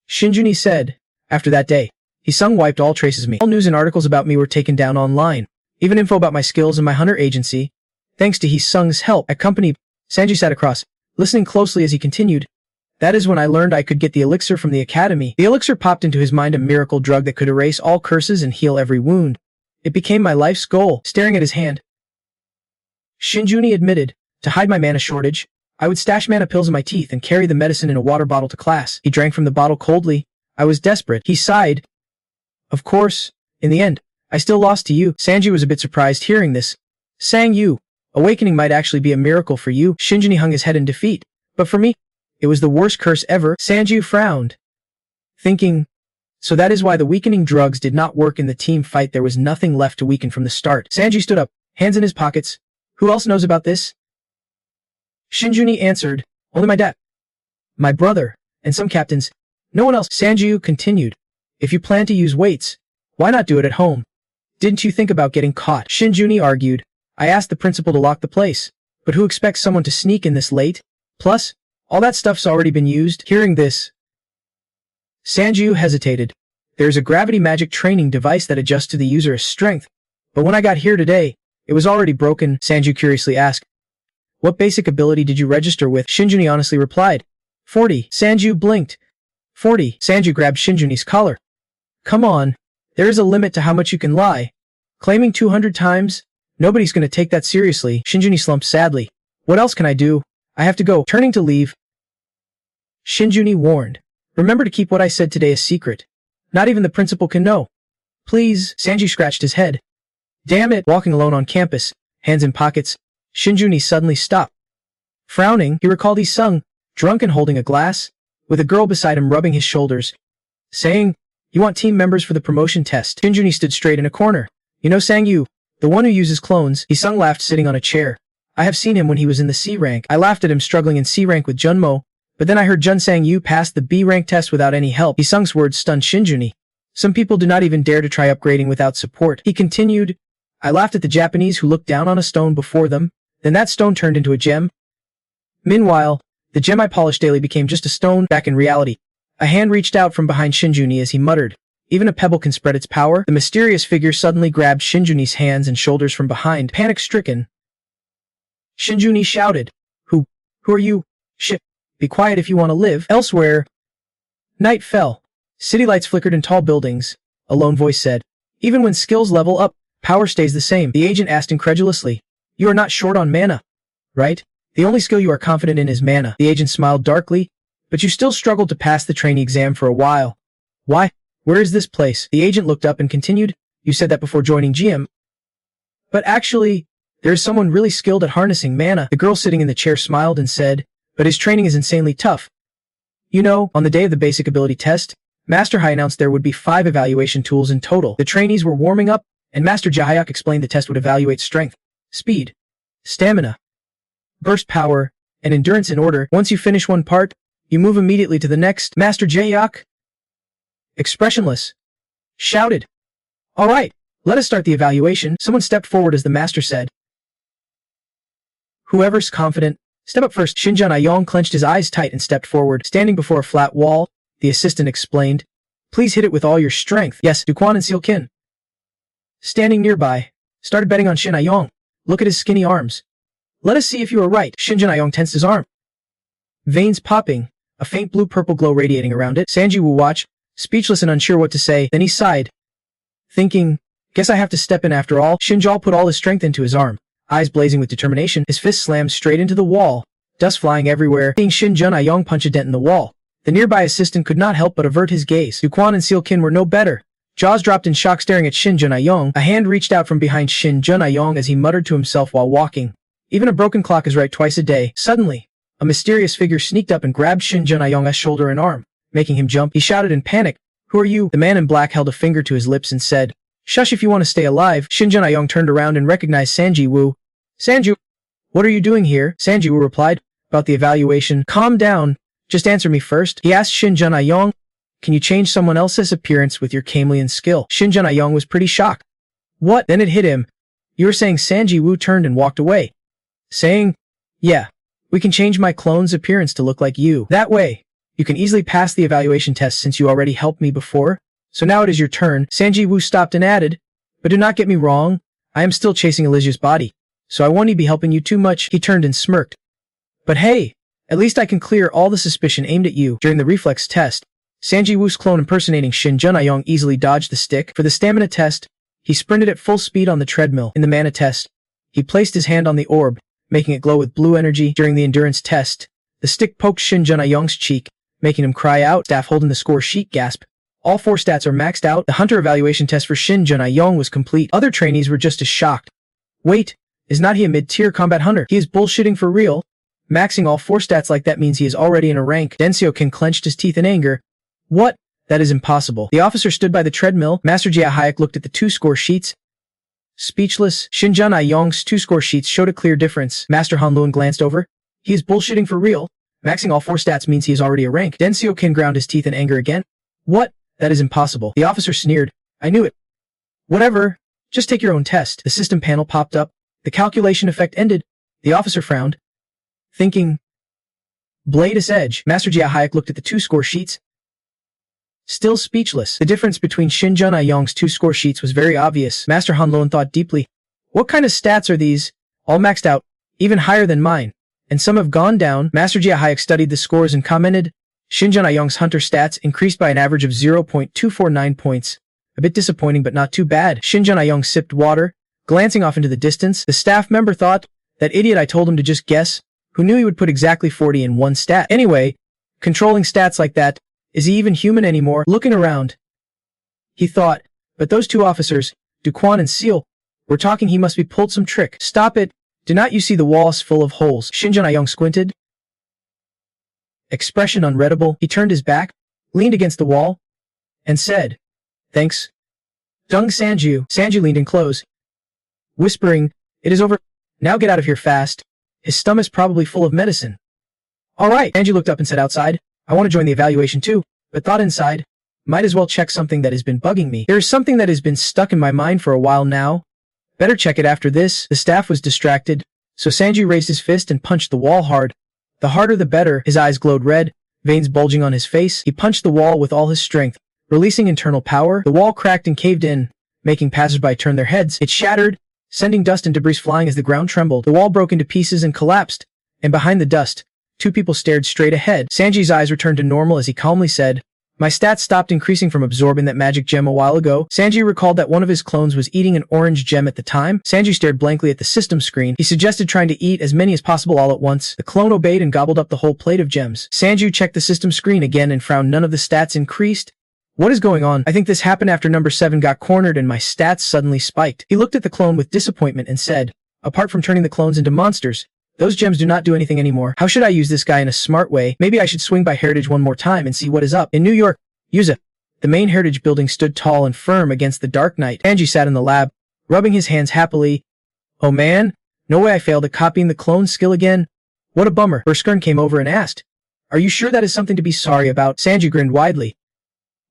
Shinjuni said. After that day, Hisung wiped all traces of me. All news and articles about me were taken down online. Even info about my skills and my hunter agency. Thanks to Hisung's help, I accompanied. Sanji sat across, listening closely as he continued. That is when I learned I could get the elixir from the academy. The elixir popped into his mind, a miracle drug that could erase all curses and heal every wound. It became my life's goal. Staring at his hand, Shinjuni admitted, to hide my mana shortage, I would stash mana pills in my teeth and carry the medicine in a water bottle to class. He drank from the bottle coldly. I was desperate. He sighed. Of course, in the end, I still lost to you. Sanji was a bit surprised hearing this. Sang you. Awakening might actually be a miracle for you. Shinjuni hung his head in defeat. But for me, it was the worst curse ever. Sanji frowned, thinking, so that is why the weakening drugs did not work in the team fight. There was nothing left to weaken from the start. Sanji stood up, hands in his pockets. Who else knows about this? Shinjuni answered, Only my dad, my brother, and some captains. No one else. Sanju continued. If you plan to use weights, why not do it at home? Didn't you think about getting caught? Shinjuni argued. I asked the principal to lock the place, but who expects someone to sneak in this late? Plus, all that stuff's already been used. Hearing this, Sanju hesitated. There's a gravity magic training device that adjusts to the user's strength, but when I got here today, it was already broken. Sanju curiously asked. What basic ability did you register with? Shinjuni honestly replied. 40. Sanju blinked. 40. Sanju grabbed Shinjuni's collar. Come on, there is a limit to how much you can lie. Claiming 200 times? Nobody's gonna take that seriously. Shinjuni slumped sadly. What else can I do? I have to go. Turning to leave, Shinjuni warned. Remember to keep what I said today a secret. Not even the principal can know. Please. Sanju scratched his head. Damn it. Walking alone on campus, hands in pockets, Shinjuni suddenly stopped. Frowning, he recalled Isung, drunk and holding a glass, with a girl beside him rubbing his shoulders, saying, You want team members for the promotion test. Shinjuni stood straight in a corner. You know Sangyu, the one who uses clones. Isung laughed sitting on a chair. I have seen him when he was in the C rank. I laughed at him struggling in C rank with Jun Mo, but then I heard Jun Sangyu passed the B rank test without any help. Isung's words stunned Shinjuni. Some people do not even dare to try upgrading without support. He continued, I laughed at the Japanese who looked down on a stone before them, then that stone turned into a gem. Meanwhile, the gem I polished daily became just a stone. Back in reality, a hand reached out from behind Shinjuni as he muttered, Even a pebble can spread its power. The mysterious figure suddenly grabbed Shinjuni's hands and shoulders from behind. Panic-stricken, Shinjuni shouted, Who are you? Shit, be quiet if you want to live. Elsewhere, night fell. City lights flickered in tall buildings. A lone voice said, Even when skills level up, power stays the same. The agent asked incredulously, You are not short on mana, right? The only skill you are confident in is mana. The agent smiled darkly, but you still struggled to pass the trainee exam for a while. Why? Where is this place? The agent looked up and continued, You said that before joining GM. But actually, there is someone really skilled at harnessing mana. The girl sitting in the chair smiled and said, But his training is insanely tough. You know, on the day of the basic ability test, Master Hai announced there would be 5 evaluation tools in total. The trainees were warming up, and Master Jahyuk explained the test would evaluate strength, speed, stamina, burst power, and endurance in order. Once you finish one part, you move immediately to the next. Master Jahyuk, expressionless, shouted, All right, let us start the evaluation. Someone stepped forward as the master said. Whoever's confident, step up first. Shinjun Ayong clenched his eyes tight and stepped forward. Standing before a flat wall, the assistant explained, Please hit it with all your strength. Yes, Duquan and Sealkin. Standing nearby, started betting on Shin Ayong. Look at his skinny arms. Let us see if you are right. Shinjun Ayong tensed his arm. Veins popping, a faint blue-purple glow radiating around it. Sanji Wu watched, speechless and unsure what to say. Then he sighed, thinking, Guess I have to step in after all. Shinjal put all his strength into his arm, eyes blazing with determination. His fist slammed straight into the wall, dust flying everywhere. Seeing Shinjun Ayong punch a dent in the wall, the nearby assistant could not help but avert his gaze. Duquan and Sealkin were no better. Jaws dropped in shock staring at Shinjun Ayong. A hand reached out from behind Shinjun Ayong as he muttered to himself while walking. Even a broken clock is right twice a day. Suddenly, a mysterious figure sneaked up and grabbed Shinjun Ayong's shoulder and arm, making him jump. He shouted in panic, Who are you? The man in black held a finger to his lips and said, Shush if you want to stay alive. Shinjun Ayong turned around and recognized Sanji Wu. Sanju, what are you doing here? Sanji Wu replied, About the evaluation. Calm down. Just answer me first. He asked Shinjun Ayong, Can you change someone else's appearance with your chameleon skill? Shinjun Ayong was pretty shocked. What? Then it hit him. You were saying Sanji Wu turned and walked away. Saying, Yeah, we can change my clone's appearance to look like you. That way, you can easily pass the evaluation test since you already helped me before. So now it is your turn. Sanji Wu stopped and added, But do not get me wrong, I am still chasing Elysia's body, so I won't be helping you too much. He turned and smirked. But hey, at least I can clear all the suspicion aimed at you. During the reflex test, Sanji Wu's clone impersonating Shinjun Ayong easily dodged the stick. For the stamina test, he sprinted at full speed on the treadmill. In the mana test, he placed his hand on the orb, making it glow with blue energy. During the endurance test, the stick poked Shinjun Ayong's cheek, making him cry out. Staff holding the score sheet gasped. All 4 stats are maxed out. The hunter evaluation test for Shinjun Ayong was complete. Other trainees were just as shocked. Wait, is not he a mid-tier combat hunter? He is bullshitting for real. Maxing all 4 stats like that means he is already in a rank. Densio-kin clenched his teeth in anger. What? That is impossible. The officer stood by the treadmill. Master Jahyuk looked at the 2 score sheets. Speechless, Shinjun Ayong's 2 score sheets showed a clear difference. Master Han Luan glanced over. He is bullshitting for real. Maxing all 4 stats means he is already a rank. Den Xiaoqin ground his teeth in anger again. What? That is impossible. The officer sneered. I knew it. Whatever. Just take your own test. The system panel popped up. The calculation effect ended. The officer frowned, thinking, Blade's edge. Master Jia Hayek looked at the 2 score sheets, still speechless. The difference between Xinjun Aiyong's 2 score sheets was very obvious. Master Han Lon thought deeply. What kind of stats are these? All maxed out, even higher than mine. And some have gone down. Master Jia Hayek studied the scores and commented, Xinjun Aiyong's hunter stats increased by an average of 0.249 points. A bit disappointing but not too bad. Xinjun Aiyong sipped water, glancing off into the distance. The staff member thought, that idiot, I told him to just guess. Who knew he would put exactly 40 in one stat? Anyway, controlling stats like that, is he even human anymore? Looking around, he thought, but those 2 officers, Duquan and Seal, were talking. He must be pulled some trick. Stop it. Do not you see the walls full of holes? Xinjun Aiyong squinted, expression unreadable. He turned his back, leaned against the wall, and said, Thanks. Dung Sanju. Sanju leaned in close, whispering, It is over. Now get out of here fast. His stomach's probably full of medicine. All right. Sanju looked up and said outside, I want to join the evaluation too, but thought inside, might as well check something that has been bugging me. There is something that has been stuck in my mind for a while now. Better check it after this. The staff was distracted, so Sanju raised his fist and punched the wall hard. The harder the better. His eyes glowed red, veins bulging on his face. He punched the wall with all his strength, releasing internal power. The wall cracked and caved in, making passersby turn their heads. It shattered, sending dust and debris flying as the ground trembled. The wall broke into pieces and collapsed, and behind the dust, 2 people stared straight ahead. Sanji's eyes returned to normal as he calmly said, My stats stopped increasing from absorbing that magic gem a while ago. Sanji recalled that one of his clones was eating an orange gem at the time. Sanji stared blankly at the system screen. He suggested trying to eat as many as possible all at once. The clone obeyed and gobbled up the whole plate of gems. Sanju checked the system screen again and frowned. None of the stats increased. What is going on? I think this happened after number 7 got cornered and my stats suddenly spiked. He looked at the clone with disappointment and said, Apart from turning the clones into monsters, those gems do not do anything anymore. How should I use this guy in a smart way? Maybe I should swing by Heritage one more time and see what is up. In New York, use it. The main Heritage building stood tall and firm against the dark night. Angie sat in the lab, rubbing his hands happily. Oh man, no way I failed at copying the clone skill again. What a bummer. Berskern came over and asked, Are you sure that is something to be sorry about? Sanji grinned widely.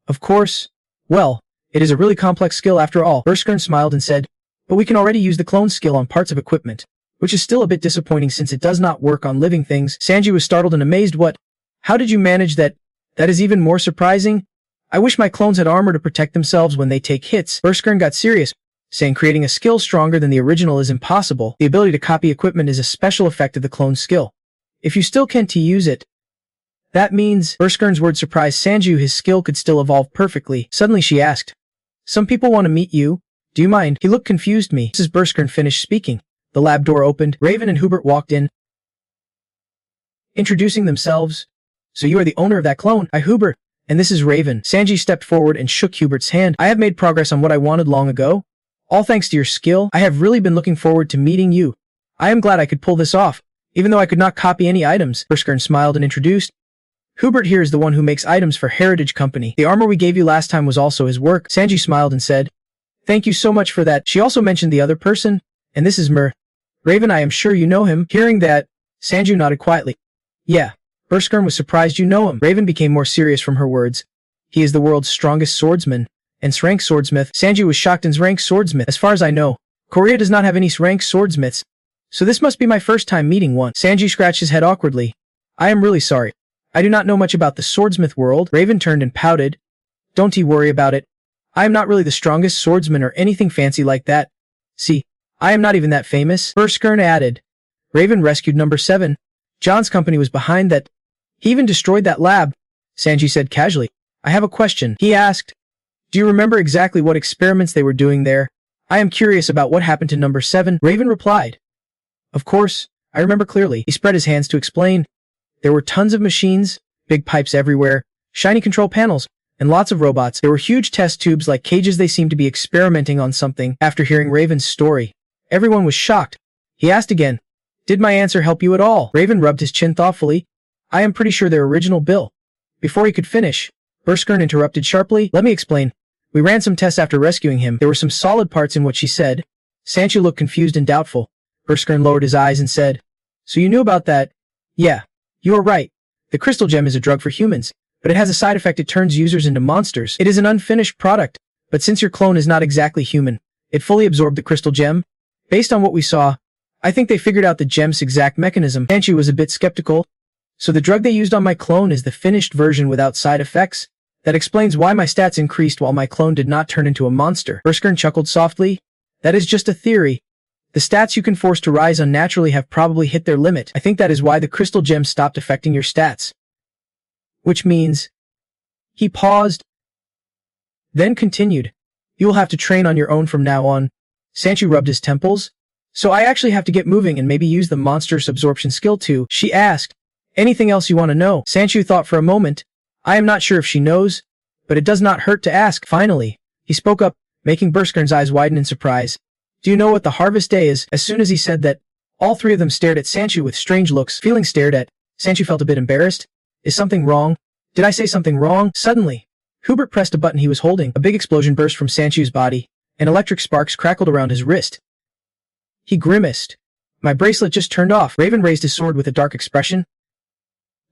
Of course. Well, it is a really complex skill after all. Berskern smiled and said, But we can already use the clone skill on parts of equipment, which is still a bit disappointing since it does not work on living things. Sanji was startled and amazed. What? How did you manage that? That is even more surprising. I wish my clones had armor to protect themselves when they take hits. Berskern got serious, saying creating a skill stronger than the original is impossible. The ability to copy equipment is a special effect of the clone skill. If you still can't use it, that means, Berskern's word surprised Sanju, his skill could still evolve perfectly. Suddenly she asked, Some people want to meet you. Do you mind? He looked confused. Mrs. Berskern finished speaking. The lab door opened. Raven and Hubert walked in, introducing themselves. So you are the owner of that clone? I, Hubert. And this is Raven. Sanji stepped forward and shook Hubert's hand. I have made progress on what I wanted long ago. All thanks to your skill. I have really been looking forward to meeting you. I am glad I could pull this off, even though I could not copy any items. Berskern smiled and introduced. Hubert here is the one who makes items for Heritage Company. The armor we gave you last time was also his work. Sanji smiled and said, Thank you so much for that. She also mentioned the other person, and this is Raven. I am sure you know him. Hearing that, Sanju nodded quietly. Yeah. Berskern was surprised you know him. Raven became more serious from her words. He is the world's strongest swordsman, and S-rank swordsmith. Sanju was shocked. And S-rank swordsmith. As far as I know, Korea does not have any S-rank swordsmiths, so this must be my first time meeting one. Sanji scratched his head awkwardly. I am really sorry. I do not know much about the swordsmith world. Raven turned and pouted. Don't you worry about it. I am not really the strongest swordsman or anything fancy like that. See, I am not even that famous. Berskern added. Raven rescued number 7. John's company was behind that. He even destroyed that lab. Sanji said casually. I have a question. He asked. Do you remember exactly what experiments they were doing there? I am curious about what happened to number 7. Raven replied. Of course, I remember clearly. He spread his hands to explain. There were tons of machines, big pipes everywhere, shiny control panels, and lots of robots. There were huge test tubes like cages. They seemed to be experimenting on something. After hearing Raven's story, everyone was shocked. He asked again, Did my answer help you at all? Raven rubbed his chin thoughtfully. I am pretty sure their original bill. Before he could finish, Berskern interrupted sharply. Let me explain. We ran some tests after rescuing him. There were some solid parts in what she said. Sanju looked confused and doubtful. Berskern lowered his eyes and said, So you knew about that? Yeah. You are right. The crystal gem is a drug for humans, but it has a side effect: it turns users into monsters. It is an unfinished product, but since your clone is not exactly human, it fully absorbed the crystal gem. Based on what we saw, I think they figured out the gem's exact mechanism. Sanchi was a bit skeptical. So the drug they used on my clone is the finished version without side effects? That explains why my stats increased while my clone did not turn into a monster. Erskine chuckled softly. That is just a theory. The stats you can force to rise unnaturally have probably hit their limit. I think that is why the crystal gem stopped affecting your stats. Which means... He paused, then continued. You will have to train on your own from now on. Sanchi rubbed his temples. So I actually have to get moving and maybe use the monstrous absorption skill too, she asked. Anything else you want to know? Sanchi thought for a moment. I am not sure if she knows, but it does not hurt to ask. Finally, he spoke up, making Berskern's eyes widen in surprise. Do you know what the harvest day is? As soon as he said that, all three of them stared at Sanchi with strange looks. Feeling stared at, Sanchi felt a bit embarrassed. Is something wrong? Did I say something wrong? Suddenly, Hubert pressed a button he was holding. A big explosion burst from Sanchi's body, and electric sparks crackled around his wrist. He grimaced. My bracelet just turned off. Raven raised his sword with a dark expression.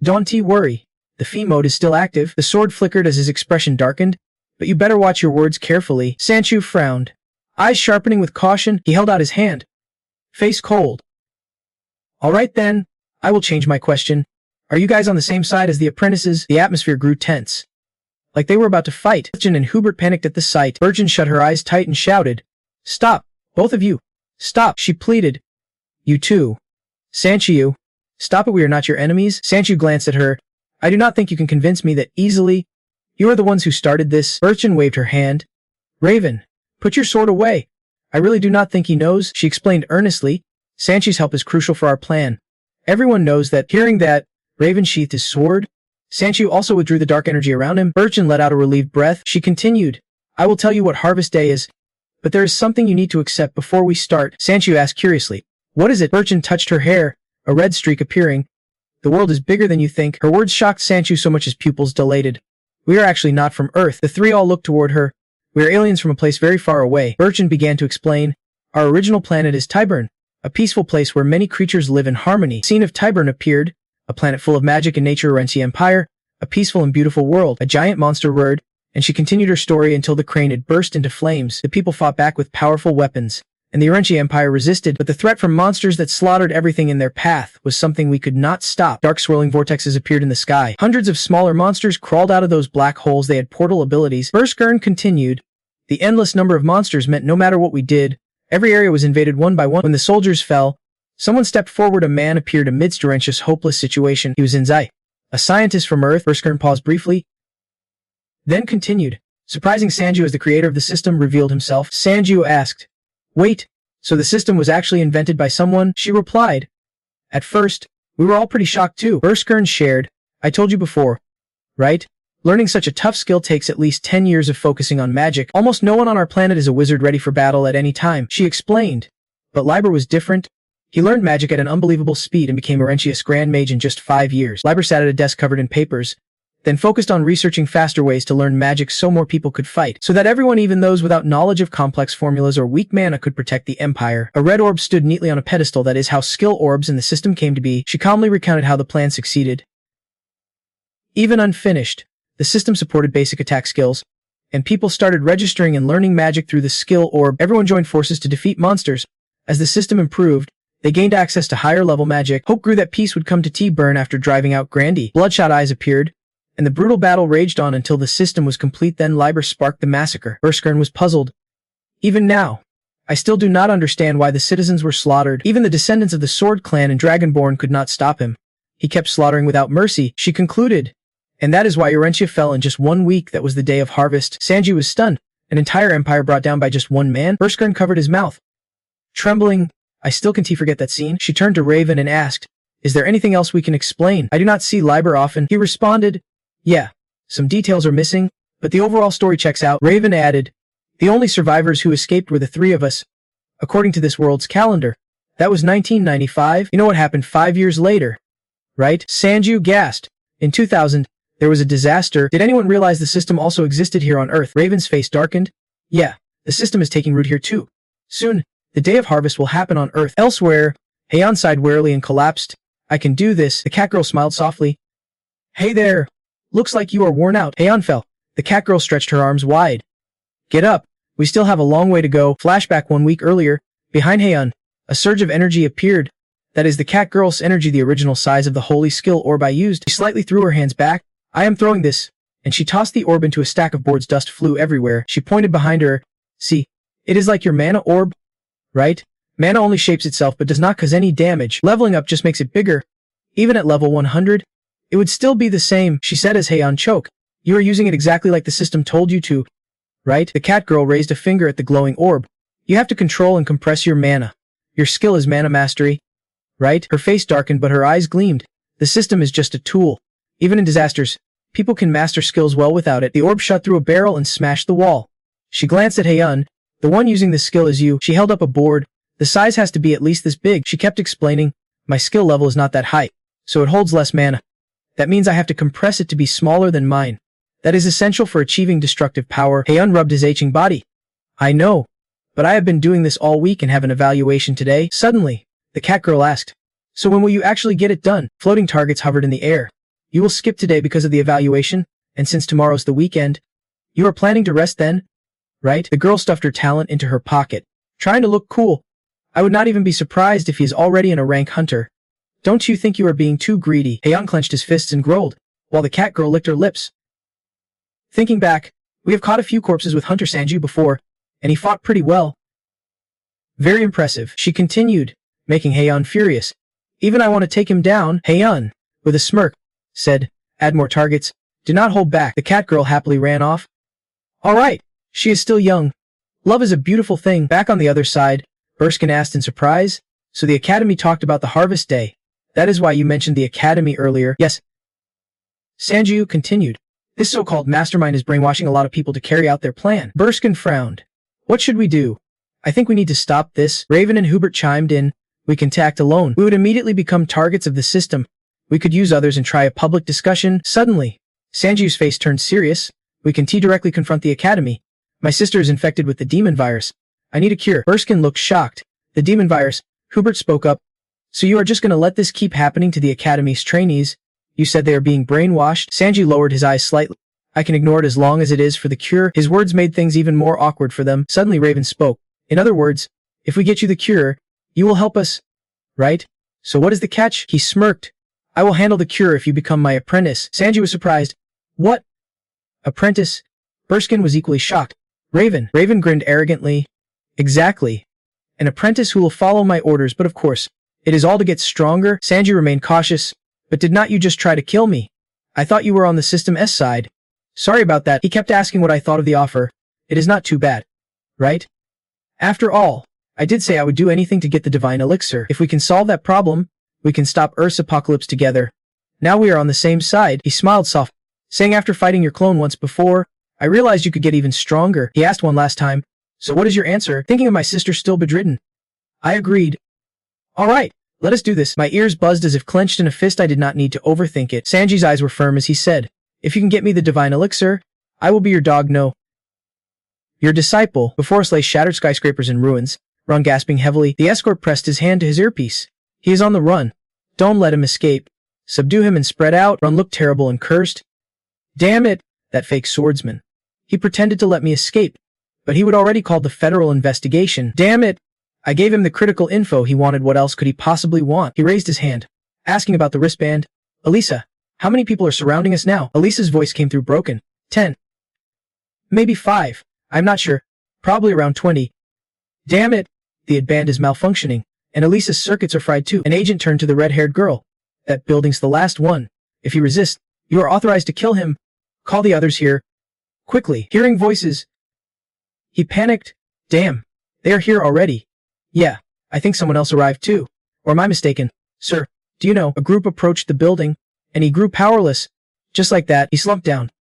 Don't worry. The Fee mode is still active. The sword flickered as his expression darkened. But you better watch your words carefully. Sanchi frowned. Eyes sharpening with caution, he held out his hand. Face cold. All right then, I will change my question. Are you guys on the same side as the apprentices? The atmosphere grew tense. Like they were about to fight. Birchen and Hubert panicked at the sight. Birchen shut her eyes tight and shouted. Stop, both of you. Stop, she pleaded. You too. Sanchi, you. Stop it, we are not your enemies. Sanchi glanced at her. I do not think you can convince me that easily. You are the ones who started this. Birchen waved her hand. Raven, put your sword away. I really do not think he knows, she explained earnestly. Sanchi's help is crucial for our plan. Everyone knows that. Hearing that, Raven sheathed his sword. Sanchi also withdrew the dark energy around him. Birchen let out a relieved breath. She continued. I will tell you what Harvest Day is, but there is something you need to accept before we start. Sanchi asked curiously. What is it? Birchen touched her hair, a red streak appearing. The world is bigger than you think. Her words shocked Sanchi so much his pupils dilated. We are actually not from Earth. The three all looked toward her. We are aliens from a place very far away. Birchen began to explain. Our original planet is Tyburn, a peaceful place where many creatures live in harmony. The scene of Tyburn appeared, a planet full of magic and nature. Orensi Empire, a peaceful and beautiful world. A giant monster roared, and she continued her story until the crane had burst into flames. The people fought back with powerful weapons, and the Orensi Empire resisted, but the threat from monsters that slaughtered everything in their path was something we could not stop. Dark swirling vortexes appeared in the sky. Hundreds of smaller monsters crawled out of those black holes. They had portal abilities. Berskern continued. The endless number of monsters meant no matter what we did, every area was invaded one by one. When the soldiers fell, someone stepped forward. A man appeared amidst Orensi's hopeless situation. He was Inzai, a scientist from Earth. Berskern paused briefly, then continued. Surprising Sanju as the creator of the system revealed himself. Sanju asked, Wait, so the system was actually invented by someone? She replied. At first, we were all pretty shocked too. Berskern shared. I told you before, right? Learning such a tough skill takes at least 10 years of focusing on magic. Almost no one on our planet is a wizard ready for battle at any time, she explained. But Liber was different. He learned magic at an unbelievable speed and became Orensius Grand Mage in just 5 years. Liber sat at a desk covered in papers, then focused on researching faster ways to learn magic so more people could fight, so that everyone, even those without knowledge of complex formulas or weak mana, could protect the Empire. A red orb stood neatly on a pedestal. That is how skill orbs in the system came to be. She calmly recounted how the plan succeeded. Even unfinished, the system supported basic attack skills, and people started registering and learning magic through the skill orb. Everyone joined forces to defeat monsters. As the system improved, they gained access to higher-level magic. Hope grew that peace would come to T-Burn after driving out Grandy. Bloodshot eyes appeared, and the brutal battle raged on until the system was complete. Then Liber sparked the massacre. Berskern was puzzled. Even now, I still do not understand why the citizens were slaughtered. Even the descendants of the Sword Clan and Dragonborn could not stop him. He kept slaughtering without mercy, she concluded. And that is why Orensia fell in just 1 week. That was the day of harvest. Sanji was stunned. An entire empire brought down by just one man. Berskern covered his mouth. Trembling, I still can't forget that scene. She turned to Raven and asked, Is there anything else we can explain? I do not see Liber often. He responded, Yeah, some details are missing, but the overall story checks out. Raven added, The only survivors who escaped were the 3 of us, according to this world's calendar. That was 1995. You know what happened 5 years later, right? Sanju gasped. In 2000, there was a disaster. Did anyone realize the system also existed here on Earth? Raven's face darkened. Yeah, the system is taking root here too. Soon, the day of harvest will happen on Earth. Elsewhere, Heian sighed wearily and collapsed. I can do this. The cat girl smiled softly. Hey there! Looks like you are worn out. Heian fell. The cat girl stretched her arms wide. Get up. We still have a long way to go. Flashback 1 week earlier. Behind Heian, a surge of energy appeared. That is the cat girl's energy, the original size of the holy skill orb I used. She slightly threw her hands back. I am throwing this. And she tossed the orb into a stack of boards. Dust flew everywhere. She pointed behind her. See, it is like your mana orb, right? Mana only shapes itself but does not cause any damage. Leveling up just makes it bigger. Even at level 100, it would still be the same, she said as Heian choked. You are using it exactly like the system told you to, right? The cat girl raised a finger at the glowing orb. You have to control and compress your mana. Your skill is mana mastery, right? Her face darkened but her eyes gleamed. The system is just a tool. Even in disasters, people can master skills well without it. The orb shot through a barrel and smashed the wall. She glanced at Heian. The one using this skill is you. She held up a board. The size has to be at least this big. She kept explaining. My skill level is not that high, so it holds less mana. That means I have to compress it to be smaller than mine. That is essential for achieving destructive power. Heian rubbed his aching body. I know, but I have been doing this all week and have an evaluation today. Suddenly, the cat girl asked, so when will you actually get it done? Floating targets hovered in the air. You will skip today because of the evaluation, and since tomorrow's the weekend, you are planning to rest then, right? The girl stuffed her talent into her pocket, trying to look cool. I would not even be surprised if he is already in a rank hunter. Don't you think you are being too greedy? Heian clenched his fists and growled, while the cat girl licked her lips. Thinking back, we have caught a few corpses with Hunter Sanju before, and he fought pretty well. Very impressive, she continued, making Heian furious. Even I want to take him down. Heian, with a smirk, said, add more targets. Do not hold back. The cat girl happily ran off. Alright, she is still young. Love is a beautiful thing. Back on the other side, Erskine asked in surprise. So the academy talked about the harvest day. That is why you mentioned the academy earlier. Yes. Sanju continued. This so-called mastermind is brainwashing a lot of people to carry out their plan. Erskine frowned. What should we do? I think we need to stop this. Raven and Hubert chimed in. We can act alone. We would immediately become targets of the system. We could use others and try a public discussion. Suddenly, Sanju's face turned serious. We can directly confront the academy. My sister is infected with the demon virus. I need a cure. Erskine looked shocked. The demon virus. Hubert spoke up. So you are just going to let this keep happening to the academy's trainees? You said they are being brainwashed? Sanju lowered his eyes slightly. I can ignore it as long as it is for the cure. His words made things even more awkward for them. Suddenly Raven spoke. In other words, if we get you the cure, you will help us, right? So what is the catch? He smirked. I will handle the cure if you become my apprentice. Sanju was surprised. What? Apprentice? Erskine was equally shocked. Raven grinned arrogantly. Exactly. An apprentice who will follow my orders, but of course, it is all to get stronger. Sanju remained cautious. But did not you just try to kill me? I thought you were on the System S side. Sorry about that. He kept asking what I thought of the offer. It is not too bad, right? After all, I did say I would do anything to get the divine elixir. If we can solve that problem, we can stop Earth's apocalypse together. Now we are on the same side. He smiled soft, saying after fighting your clone once before, I realized you could get even stronger. He asked one last time. So what is your answer? Thinking of my sister still bedridden. I agreed. Alright, let us do this. My ears buzzed as if clenched in a fist. I did not need to overthink it. Sanji's eyes were firm as he said, if you can get me the divine elixir, I will be your dog. No. Your disciple. Before us lay shattered skyscrapers and ruins. Ron gasping heavily. The escort pressed his hand to his earpiece. He is on the run. Don't let him escape. Subdue him and spread out. Ron looked terrible and cursed. Damn it, that fake swordsman. He pretended to let me escape, but he would already called the federal investigation. Damn it. I gave him the critical info he wanted. What else could he possibly want? He raised his hand, asking about the wristband. Elisa, how many people are surrounding us now? Elisa's voice came through broken. 10. Maybe 5. I'm not sure. Probably around 20. Damn it. The band is malfunctioning, and Elisa's circuits are fried too. An agent turned to the red-haired girl. That building's the last one. If he resists, you are authorized to kill him. Call the others here. Quickly. Hearing voices. He panicked. Damn. They are here already. Yeah, I think someone else arrived too. Or am I mistaken? Sir, do you know, a group approached the building, and he grew powerless. Just like that, he slumped down.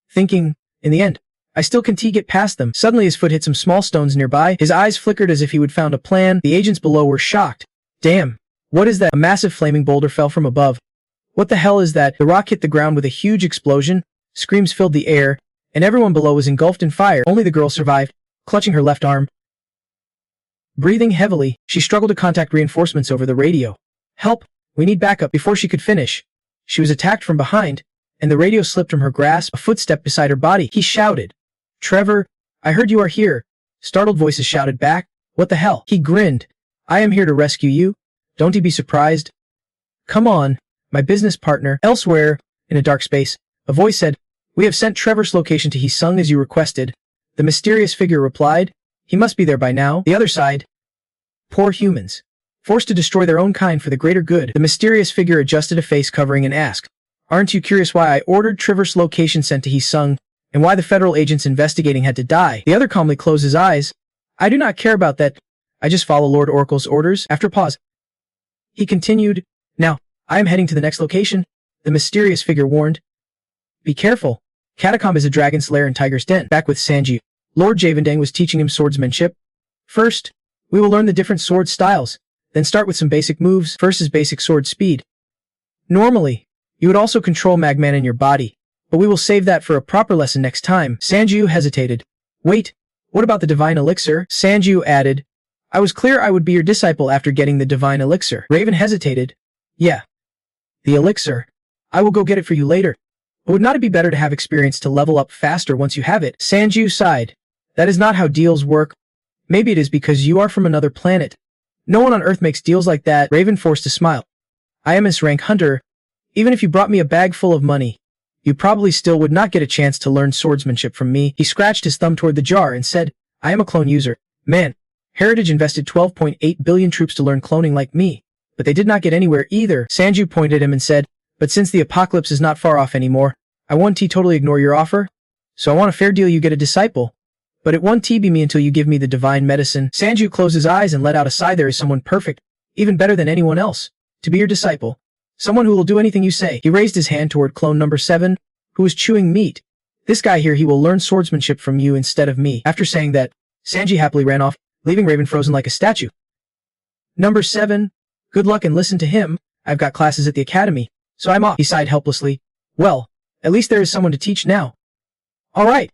Thinking, in the end, I still can't get past them. Suddenly his foot hit some small stones nearby. His eyes flickered as if he would found a plan. The agents below were shocked. Damn. What is that? A massive flaming boulder fell from above. What the hell is that? The rock hit the ground with a huge explosion. Screams filled the air, and everyone below was engulfed in fire. Only the girl survived, clutching her left arm. Breathing heavily, she struggled to contact reinforcements over the radio. Help! We need backup. Before she could finish, she was attacked from behind. and the radio slipped from her grasp, a footstep beside her body. He shouted, "Trevor, I heard you are here." Startled voices shouted back, "What the hell?" He grinned. "I am here to rescue you. Don't you be surprised." "Come on, my business partner." Elsewhere, in a dark space, a voice said, "We have sent Trevor's location to Hisung as you requested." The mysterious figure replied, "He must be there by now." The other side. Poor humans. Forced to destroy their own kind for the greater good, the mysterious figure adjusted a face covering and asked, "Aren't you curious why I ordered Trevor's location sent to Hisung, and why the federal agents investigating had to die?" The other calmly closed his eyes. "I do not care about that. I just follow Lord Oracle's orders." After a pause, he continued, "Now, I am heading to the next location." The mysterious figure warned, "Be careful. Catacomb is a dragon's lair in Tiger's Den." Back with Sanji, Lord Javendang was teaching him swordsmanship. "First, we will learn the different sword styles, then start with some basic moves. First is basic sword speed. Normally, you would also control Magman in your body, but we will save that for a proper lesson next time." Sanju hesitated. "Wait, what about the divine elixir?" Sanju added, "I was clear I would be your disciple after getting the divine elixir." Raven hesitated. "Yeah. The elixir. I will go get it for you later. But would not it be better to have experience to level up faster once you have it?" Sanju sighed. "That is not how deals work. Maybe it is because you are from another planet. No one on Earth makes deals like that." Raven forced a smile. "I am S-rank hunter. Even if you brought me a bag full of money, you probably still would not get a chance to learn swordsmanship from me." He scratched his thumb toward the jar and said, "I am a clone user. Man, Heritage invested 12.8 billion troops to learn cloning like me, but they did not get anywhere either." Sanju pointed at him and said, "But since the apocalypse is not far off anymore, I won't totally ignore your offer. So I want a fair deal, you get a disciple. But it won't be me until you give me the divine medicine." Sanju closed his eyes and let out a sigh. "There is someone perfect, even better than anyone else, to be your disciple. Someone who will do anything you say." He raised his hand toward clone number 7, who was chewing meat. "This guy here, he will learn swordsmanship from you instead of me." After saying that, Sanji happily ran off, leaving Raven frozen like a statue. "Number 7, good luck and listen to him. I've got classes at the academy, so I'm off." He sighed helplessly. "Well, at least there is someone to teach now." "All right,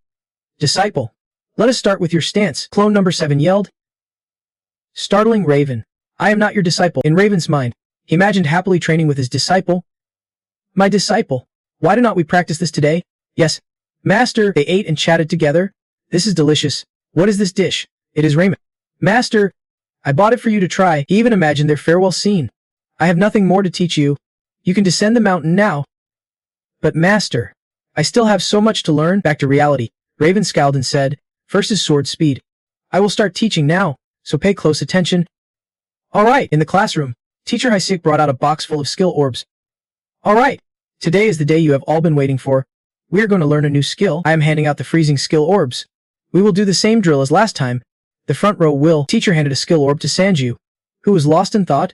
disciple. Let us start with your stance," clone number 7 yelled. Startling Raven. "I am not your disciple." In Raven's mind, he imagined happily training with his disciple. "My disciple. Why do not we practice this today?" "Yes, master." They ate and chatted together. "This is delicious. What is this dish?" "It is ramen." "Master, I bought it for you to try." He even imagined their farewell scene. "I have nothing more to teach you. You can descend the mountain now." "But master, I still have so much to learn." Back to reality, Raven scowled and said, "First is sword speed. I will start teaching now, so pay close attention." "All right." In the classroom, Teacher Hisik brought out a box full of skill orbs. "All right. Today is the day you have all been waiting for. We are going to learn a new skill. I am handing out the freezing skill orbs. We will do the same drill as last time. The front row will." Teacher handed a skill orb to Sanju, who was lost in thought.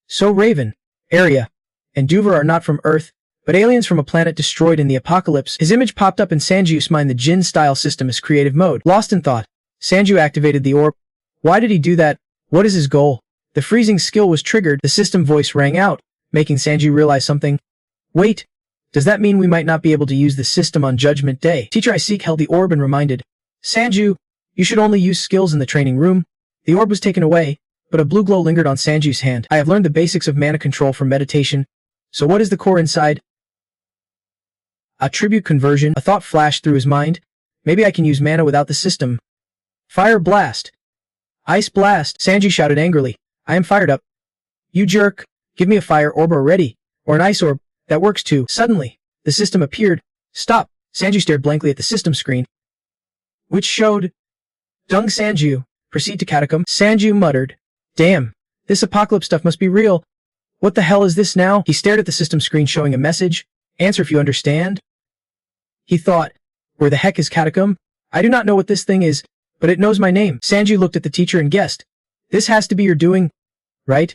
"So Raven, Arya, and Duver are not from Earth, but aliens from a planet destroyed in the apocalypse." His image popped up in Sanju's mind. The Jin-style system is creative mode. Lost in thought, Sanju activated the orb. Why did he do that? What is his goal? The freezing skill was triggered. The system voice rang out, making Sanju realize something. "Wait, does that mean we might not be able to use the system on Judgment Day?" Teacher Isik held the orb and reminded, "Sanju, you should only use skills in the training room." The orb was taken away, but a blue glow lingered on Sanju's hand. "I have learned the basics of mana control from meditation. So what is the core inside?" Attribute conversion. A thought flashed through his mind. Maybe I can use mana without the system. Fire blast. Ice blast. Sanji shouted angrily. "I am fired up." "You jerk. Give me a fire orb already. Or an ice orb. That works too." Suddenly, the system appeared. "Stop." Sanju stared blankly at the system screen, which showed Dung Sanju, proceed to Catacomb. Sanju muttered, "Damn, this apocalypse stuff must be real. What the hell is this now?" He stared at the system screen showing a message. "Answer if you understand." He thought, where the heck is Catacomb? I do not know what this thing is, but it knows my name. Sanju looked at the teacher and guessed. This has to be your doing, right?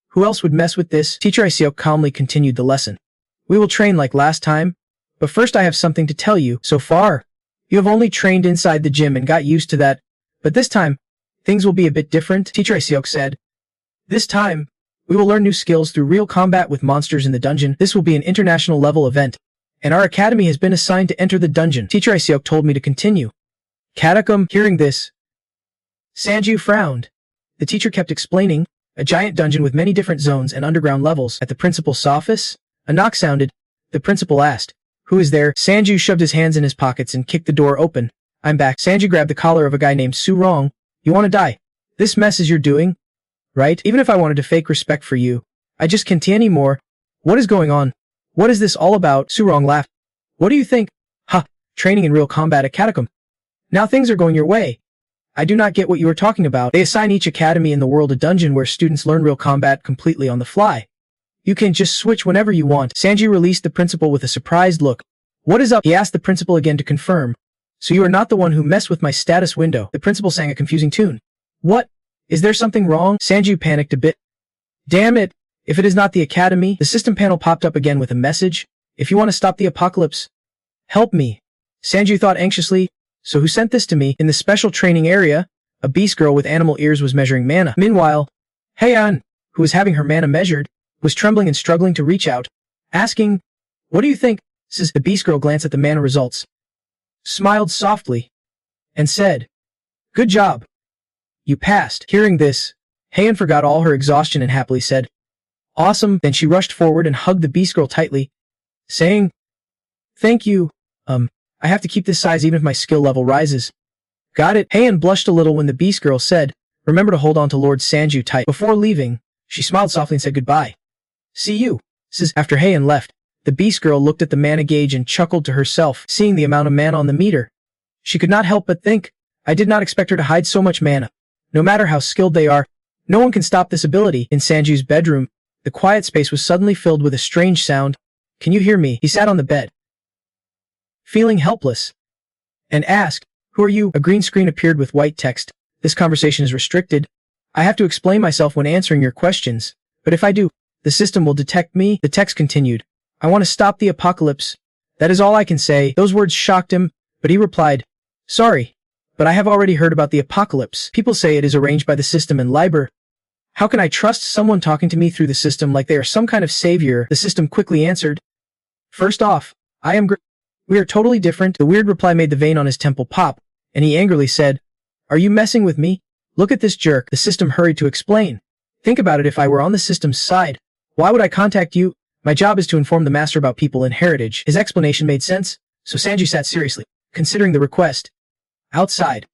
Who else would mess with this? Teacher Isiok calmly continued the lesson. We will train like last time, but first I have something to tell you. So far, you have only trained inside the gym and got used to that, but this time, things will be a bit different, Teacher Isiok said. This time, we will learn new skills through real combat with monsters in the dungeon. This will be an international level event, and our academy has been assigned to enter the dungeon. Teacher Isiok told me to continue. Catacomb, hearing this, Sanju frowned. The teacher kept explaining, a giant dungeon with many different zones and underground levels. At the principal's office, a knock sounded. The principal asked, Who is there? Sanju shoved his hands in his pockets and kicked the door open. I'm back. Sanju grabbed the collar of a guy named Surong. You want to die? This mess is you're doing? Right? Even if I wanted to fake respect for you, I just can't anymore. What is going on? What is this all about? Surong laughed. What do you think? Ha! Training in real combat at Catacomb. Now things are going your way. I do not get what you are talking about. They assign each academy in the world a dungeon where students learn real combat completely on the fly. You can just switch whenever you want. Sanji released the principal with a surprised look. What is up? He asked the principal again to confirm. So you are not the one who messed with my status window. The principal sang a confusing tune. What? Is there something wrong? Sanju panicked a bit. Damn it. If it is not the academy, the system panel popped up again with a message. If you want to stop the apocalypse, help me. Sanju thought anxiously. So who sent this to me? In the special training area, a beast girl with animal ears was measuring mana. Meanwhile, Heian, who was having her mana measured, was trembling and struggling to reach out, asking, what do you think? Says the beast girl glanced at the mana results, smiled softly, and said, good job. You passed. Hearing this, Heian forgot all her exhaustion and happily said, awesome. Then she rushed forward and hugged the beast girl tightly, saying, thank you. I have to keep this size even if my skill level rises. Got it. Heian blushed a little when the beast girl said, remember to hold on to Lord Sanju tight. Before leaving, she smiled softly and said goodbye. See you. Says after Heian left, the beast girl looked at the mana gauge and chuckled to herself, seeing the amount of mana on the meter. She could not help but think, I did not expect her to hide so much mana. No matter how skilled they are, no one can stop this ability. In Sanju's bedroom, the quiet space was suddenly filled with a strange sound. Can you hear me? He sat on the bed, feeling helpless, and asked, who are you? A green screen appeared with white text. This conversation is restricted. I have to explain myself when answering your questions, but if I do, the system will detect me. The text continued. I want to stop the apocalypse. That is all I can say. Those words shocked him, but he replied, sorry, but I have already heard about the apocalypse. People say it is arranged by the system and Liber. How can I trust someone talking to me through the system like they are some kind of savior? The system quickly answered. First off, I am we are totally different. The weird reply made the vein on his temple pop, and he angrily said, are you messing with me? Look at this jerk. The system hurried to explain. Think about it. If I were on the system's side, why would I contact you? My job is to inform the master about people and heritage. His explanation made sense, so Sanju sat seriously, considering the request. Outside,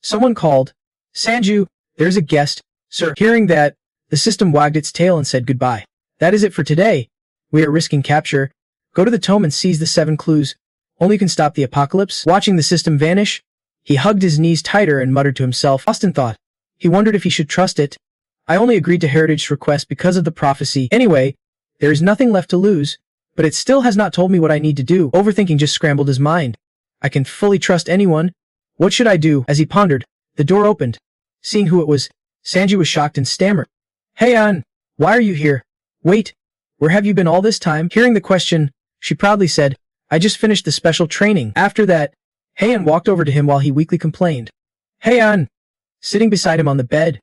someone called. Sanju, there's a guest, sir. Hearing that, the system wagged its tail and said goodbye. That is it for today. We are risking capture. Go to the tome and seize the 7 clues. Only you can stop the apocalypse. Watching the system vanish, he hugged his knees tighter and muttered to himself. Austin thought. He wondered if he should trust it. I only agreed to Heritage's request because of the prophecy. Anyway, there is nothing left to lose, but it still has not told me what I need to do. Overthinking just scrambled his mind. I can fully trust anyone. What should I do? As he pondered, the door opened. Seeing who it was, Sanju was shocked and stammered. Heian, why are you here? Wait, where have you been all this time? Hearing the question, she proudly said, I just finished the special training. After that, Heian walked over to him while he weakly complained. Heian, sitting beside him on the bed.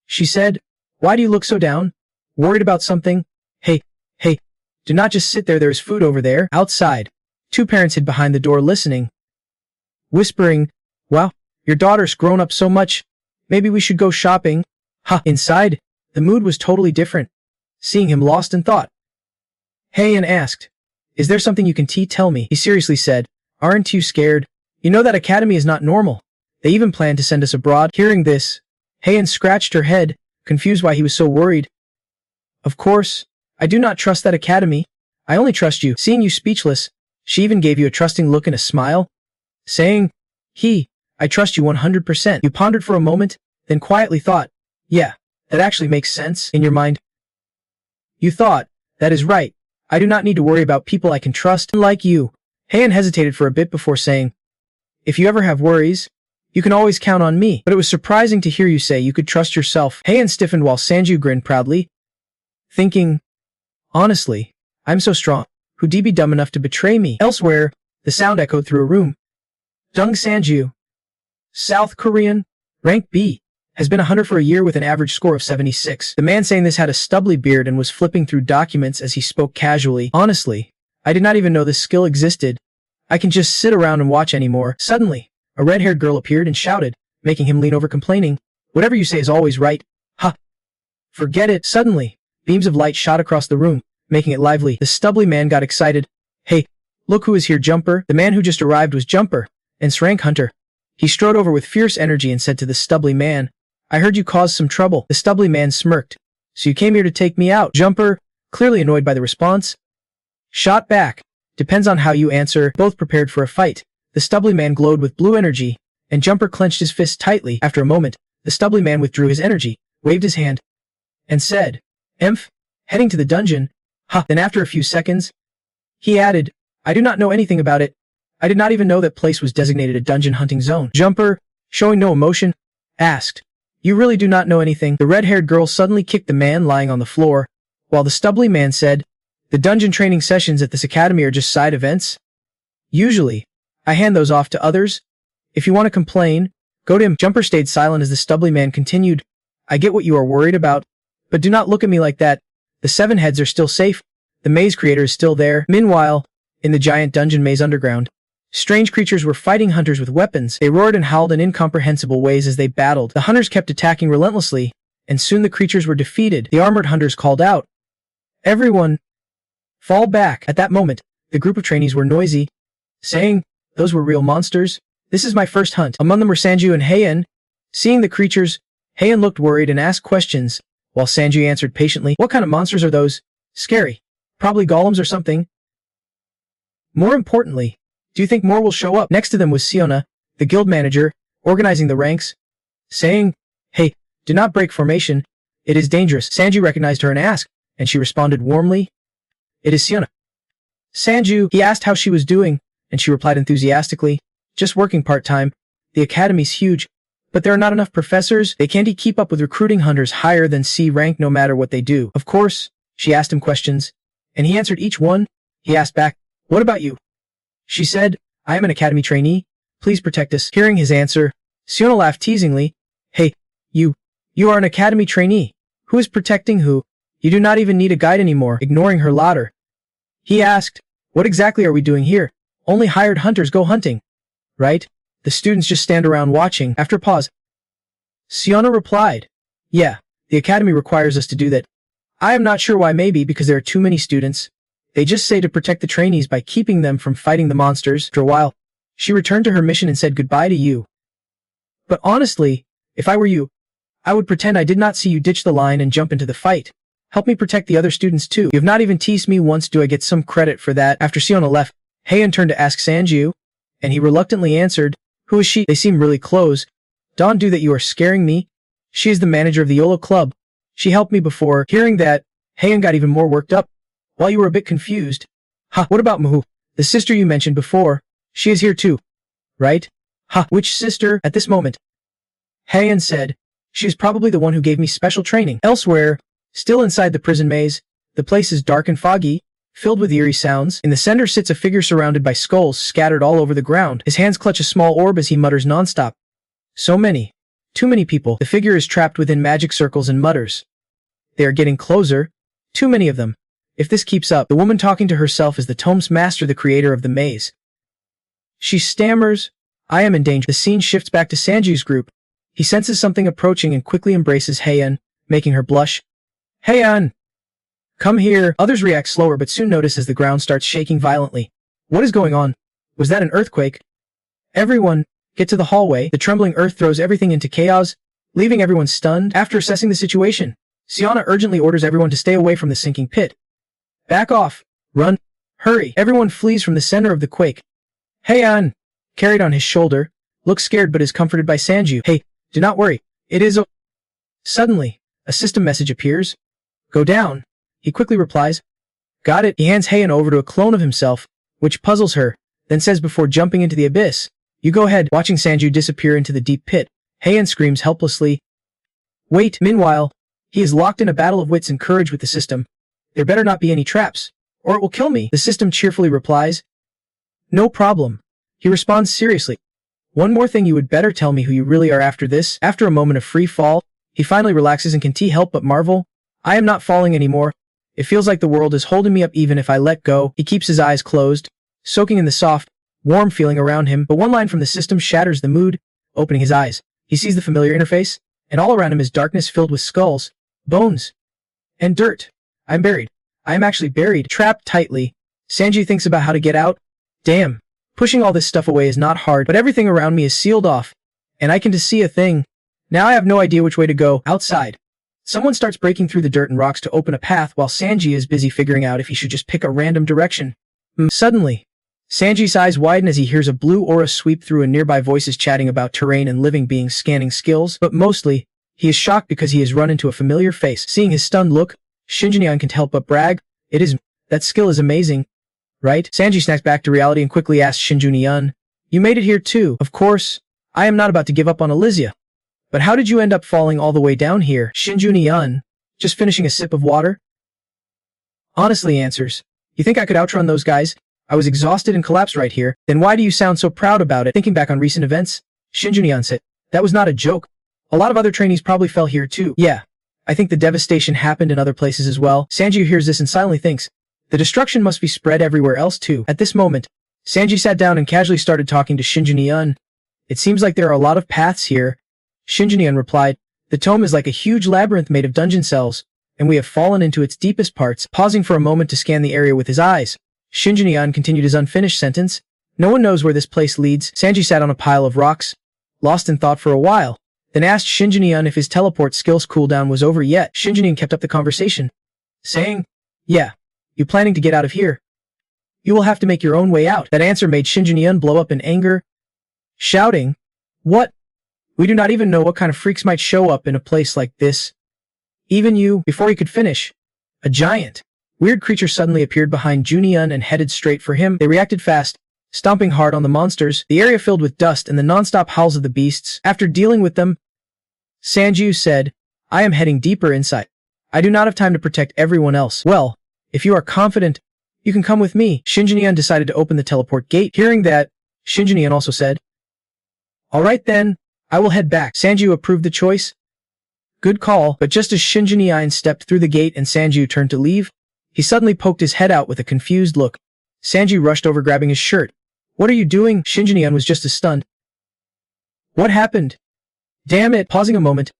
She said, why do you look so down? Worried about something? Hey, do not just sit there. There is food over there. Outside, 2 parents hid behind the door listening, whispering, wow, your daughter's grown up so much. Maybe we should go shopping. Inside, the mood was totally different. Seeing him lost in thought, Heian asked, is there something you can tell me? He seriously said, aren't you scared? You know that academy is not normal. They even plan to send us abroad. Hearing this, Heian scratched her head, confused why he was so worried. Of course, I do not trust that academy. I only trust you. Seeing you speechless, she even gave you a trusting look and a smile, saying, I trust you 100%. You pondered for a moment, then quietly thought, yeah, that actually makes sense. In your mind, you thought, that is right. I do not need to worry about people I can trust. Like you. Heian hesitated for a bit before saying, if you ever have worries, you can always count on me. But it was surprising to hear you say you could trust yourself. Heian stiffened while Sanju grinned proudly, thinking, honestly, I'm so strong. Who'd be dumb enough to betray me? Elsewhere, the sound echoed through a room. Dung Sanju, South Korean, rank B, has been a hunter for a year with an average score of 76. The man saying this had a stubbly beard and was flipping through documents as he spoke casually. Honestly, I did not even know this skill existed. I can just sit around and watch anymore. Suddenly, a red-haired girl appeared and shouted, making him lean over complaining, whatever you say is always right. Forget it. Suddenly, beams of light shot across the room, making it lively. The stubbly man got excited, Hey, look who is here, Jumper. The man who just arrived was Jumper, and rank hunter. He strode over with fierce energy and said to the stubbly man, I heard you caused some trouble. The stubbly man smirked. So you came here to take me out? Jumper, clearly annoyed by the response, shot back. Depends on how you answer. Both prepared for a fight. The stubbly man glowed with blue energy, and Jumper clenched his fist tightly. After a moment, the stubbly man withdrew his energy, waved his hand, and said, Emph, heading to the dungeon. Ha! Then after a few seconds, he added, I do not know anything about it. I did not even know that place was designated a dungeon hunting zone. Jumper, showing no emotion, asked, You really do not know anything? The red-haired girl suddenly kicked the man lying on the floor, while the stubbly man said, The dungeon training sessions at this academy are just side events. Usually, I hand those off to others. If you want to complain, go to him. Jumper stayed silent as the stubbly man continued, I get what you are worried about, but do not look at me like that. The 7 heads are still safe. The maze creator is still there. Meanwhile, in the giant dungeon maze underground, strange creatures were fighting hunters with weapons. They roared and howled in incomprehensible ways as they battled. The hunters kept attacking relentlessly, and soon the creatures were defeated. The armored hunters called out, Everyone, fall back. At that moment, the group of trainees were noisy, saying, Those were real monsters. This is my first hunt. Among them were Sanju and Heian. Seeing the creatures, Heian looked worried and asked questions, while Sanju answered patiently, What kind of monsters are those? Scary. Probably golems or something. More importantly, do you think more will show up? Next to them was Siona, the guild manager, organizing the ranks, saying, Hey, do not break formation. It is dangerous. Sanju recognized her and asked, and she responded warmly, It is Siona. Sanju, he asked how she was doing, and she replied enthusiastically, Just working part-time. The academy's huge, but there are not enough professors. They can't keep up with recruiting hunters higher than C rank no matter what they do. Of course, she asked him questions, and he answered each one. He asked back, What about you? She said, I am an academy trainee. Please protect us. Hearing his answer, Siona laughed teasingly. Hey, you are an academy trainee. Who is protecting who? You do not even need a guide anymore. Ignoring her laughter, he asked, What exactly are we doing here? Only hired hunters go hunting, right? The students just stand around watching. After a pause, Siona replied, Yeah, the academy requires us to do that. I am not sure why. Maybe because there are too many students. They just say to protect the trainees by keeping them from fighting the monsters. After a while, she returned to her mission and said goodbye to you. But honestly, if I were you, I would pretend I did not see you ditch the line and jump into the fight. Help me protect the other students too. You have not even teased me once. Do I get some credit for that? After Siona left, Heian turned to ask Sanju, and he reluctantly answered, Who is she? They seem really close. Don't do that. You are scaring me. She is the manager of the YOLO club. She helped me before. Hearing that, Heian got even more worked up. While you were a bit confused. Ha, what about Mahu? The sister you mentioned before. She is here too, right? Ha, which sister? At this moment, Heian said, She is probably the one who gave me special training. Elsewhere, still inside the prison maze, the place is dark and foggy, filled with eerie sounds. In the center sits a figure surrounded by skulls scattered all over the ground. His hands clutch a small orb as he mutters nonstop. So many. Too many people. The figure is trapped within magic circles and mutters. They are getting closer. Too many of them. If this keeps up, the woman talking to herself is the tome's master, the creator of the maze. She stammers, I am in danger. The scene shifts back to Sanju's group. He senses something approaching and quickly embraces Heian, making her blush. Heian! Come here. Others react slower but soon notice as the ground starts shaking violently. What is going on? Was that an earthquake? Everyone, get to the hallway. The trembling earth throws everything into chaos, leaving everyone stunned. After assessing the situation, Siona urgently orders everyone to stay away from the sinking pit. Back off. Run. Hurry. Everyone flees from the center of the quake. Heian, carried on his shoulder, looks scared but is comforted by Sanju. Hey, do not worry. It is Suddenly, a system message appears. Go down. He quickly replies. Got it. He hands Heian over to a clone of himself, which puzzles her, then says before jumping into the abyss, You go ahead. Watching Sanju disappear into the deep pit, Heian screams helplessly. Wait. Meanwhile, he is locked in a battle of wits and courage with the system. There better not be any traps, or it will kill me. The system cheerfully replies. No problem. He responds seriously. One more thing, you would better tell me who you really are after this. After a moment of free fall, he finally relaxes and can help but marvel. I am not falling anymore. It feels like the world is holding me up even if I let go. He keeps his eyes closed, soaking in the soft, warm feeling around him, but one line from the system shatters the mood. Opening his eyes, he sees the familiar interface, and all around him is darkness filled with skulls, bones, and dirt. I'm buried. I am actually buried, trapped tightly. Sanji thinks about how to get out. Damn. Pushing all this stuff away is not hard, but everything around me is sealed off. And I can just see a thing. Now I have no idea which way to go. Outside. Someone starts breaking through the dirt and rocks to open a path while Sanji is busy figuring out if he should just pick a random direction. Suddenly, Sanji's eyes widen as he hears a blue aura sweep through and nearby voices chatting about terrain and living beings scanning skills, but mostly, he is shocked because he has run into a familiar face. Seeing his stunned look, Shinjinyan can't help but brag. That skill is amazing. Right? Sanji snaps back to reality and quickly asks Shinjunyan, "You made it here too." "Of course. I am not about to give up on Elysia. But how did you end up falling all the way down here?" Shinjunyan, just finishing a sip of water. Honestly answers, "You think I could outrun those guys? I was exhausted and collapsed right here." "Then why do you sound so proud about it?" Thinking back on recent events, Shinjunyan said, "That was not a joke. A lot of other trainees probably fell here too." "Yeah. I think the devastation happened in other places as well." Sanji hears this and silently thinks, the destruction must be spread everywhere else too. At this moment, Sanji sat down and casually started talking to Shinjunyan. "It seems like there are a lot of paths here." Shinjunyan replied, "The tome is like a huge labyrinth made of dungeon cells, and we have fallen into its deepest parts." Pausing for a moment to scan the area with his eyes, Shinjunyan continued his unfinished sentence. "No one knows where this place leads." Sanji sat on a pile of rocks, lost in thought for a while, then asked Shinjunyan if his teleport skills cooldown was over yet. Shinjunyan kept up the conversation, saying, "Yeah. You planning to get out of here? You will have to make your own way out." That answer made Shinjunyan blow up in anger, shouting, "What? We do not even know what kind of freaks might show up in a place like this. Even you." Before he could finish, a giant, weird creature suddenly appeared behind Junian and headed straight for him. They reacted fast, stomping hard on the monsters, the area filled with dust and the non-stop howls of the beasts. After dealing with them, Sanju said, "I am heading deeper inside. I do not have time to protect everyone else." "Well, if you are confident, you can come with me." Shinjunyan decided to open the teleport gate. Hearing that, Shinjunyan also said, "All right then, I will head back." Sanju approved the choice. Good call, but just as Shinjunyan stepped through the gate and Sanju turned to leave, he suddenly poked his head out with a confused look. Sanju rushed over grabbing his shirt. "What are you doing?" Shinjunyan was just as stunned. "What happened?" "Damn it." Pausing a moment,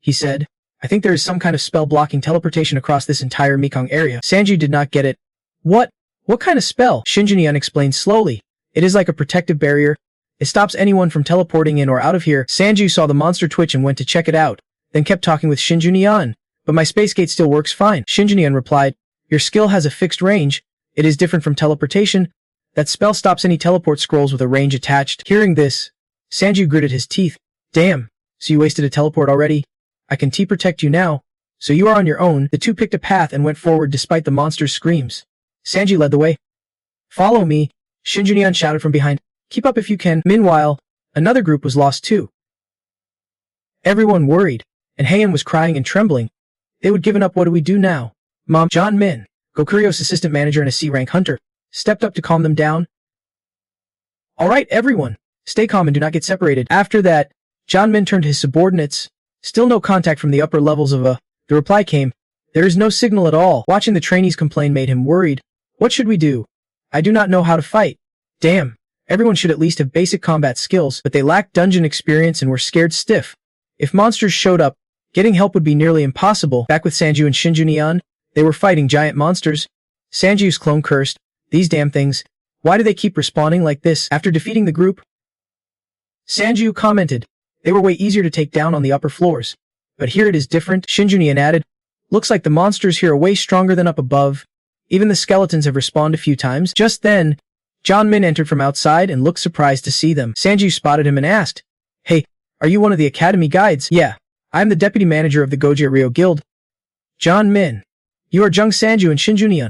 he said, "I think there is some kind of spell blocking teleportation across this entire Mekong area." Sanji did not get it. What kind of spell?" Shinjunyan explained slowly. "It is like a protective barrier. It stops anyone from teleporting in or out of here." Sanju saw the monster twitch and went to check it out, then kept talking with Shinjunyan. "But my space gate still works fine." Shinjunyan replied, "Your skill has a fixed range. It is different from teleportation. That spell stops any teleport scrolls with a range attached." Hearing this, Sanju gritted his teeth. "Damn, so you wasted a teleport already? I can T-protect you now, so you are on your own." The two picked a path and went forward despite the monster's screams. Sanji led the way. "Follow me," Shinjunyan shouted from behind. "Keep up if you can." Meanwhile, another group was lost too. Everyone worried, and Heian was crying and trembling. They would given up. "What do we do now?" Mom, John Min, Gokuryo's assistant manager and a C-rank hunter, stepped up to calm them down. "All right, everyone, stay calm and do not get separated." After that, John Min turned to his subordinates. Still no contact from the upper levels of The reply came, "There is no signal at all." Watching the trainees complain made him worried. "What should we do? I do not know how to fight." Damn, everyone should at least have basic combat skills, but they lacked dungeon experience and were scared stiff. If monsters showed up, getting help would be nearly impossible. Back with Sanju and Shinjunyan, they were fighting giant monsters. Sanju's clone cursed, "These damn things, why do they keep respawning like this?" After defeating the group, Sanju commented, "They were way easier to take down on the upper floors. But here it is different." Shinjunyan added, "Looks like the monsters here are way stronger than up above. Even the skeletons have respawned a few times." Just then, John Min entered from outside and looked surprised to see them. Sanju spotted him and asked, "Hey, are you one of the academy guides?" "Yeah, I'm the deputy manager of the Goji Rio Guild." "John Min, you are Jung Sanju and Shinjunyan,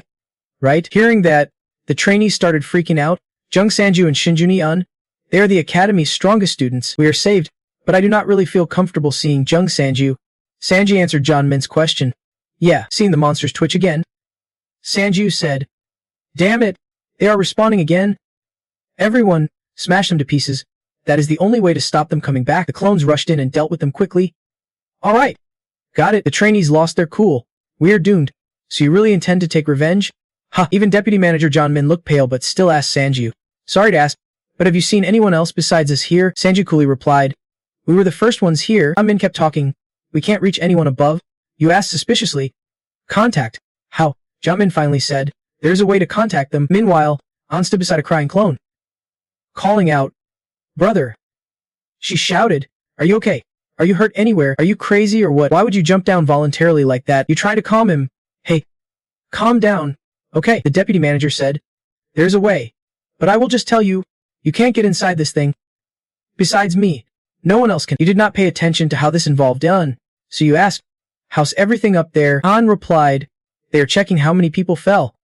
right?" Hearing that, the trainees started freaking out. "Jung Sanju and Shinjunyan, they are the academy's strongest students. We are saved, but I do not really feel comfortable seeing Jung Sanju." Sanji answered John Min's question. "Yeah, seeing the monsters twitch again." Sanju said, "Damn it, they are respawning again. Everyone, smash them to pieces. That is the only way to stop them coming back." The clones rushed in and dealt with them quickly. "All right. Got it." The trainees lost their cool. "We are doomed. So you really intend to take revenge?" "Ha." Even Deputy Manager John Min looked pale but still asked Sanju, "Sorry to ask, but have you seen anyone else besides us here?" Sanju coolly replied, "We were the first ones here." Min kept talking. "We can't reach anyone above?" You asked suspiciously. "Contact? How?" John Min finally said, There's a way to contact them. Meanwhile, An stood beside a crying clone, calling out, "Brother!" She shouted, "Are you okay? Are you hurt anywhere? Are you crazy or what? Why would you jump down voluntarily like that?" You try to calm him. "Hey, calm down. Okay," the deputy manager said. "There's a way. But I will just tell you, you can't get inside this thing. Besides me, no one else can." You did not pay attention to how this involved An, so you asked, "How's everything up there?" An replied, "They are checking how many people fell."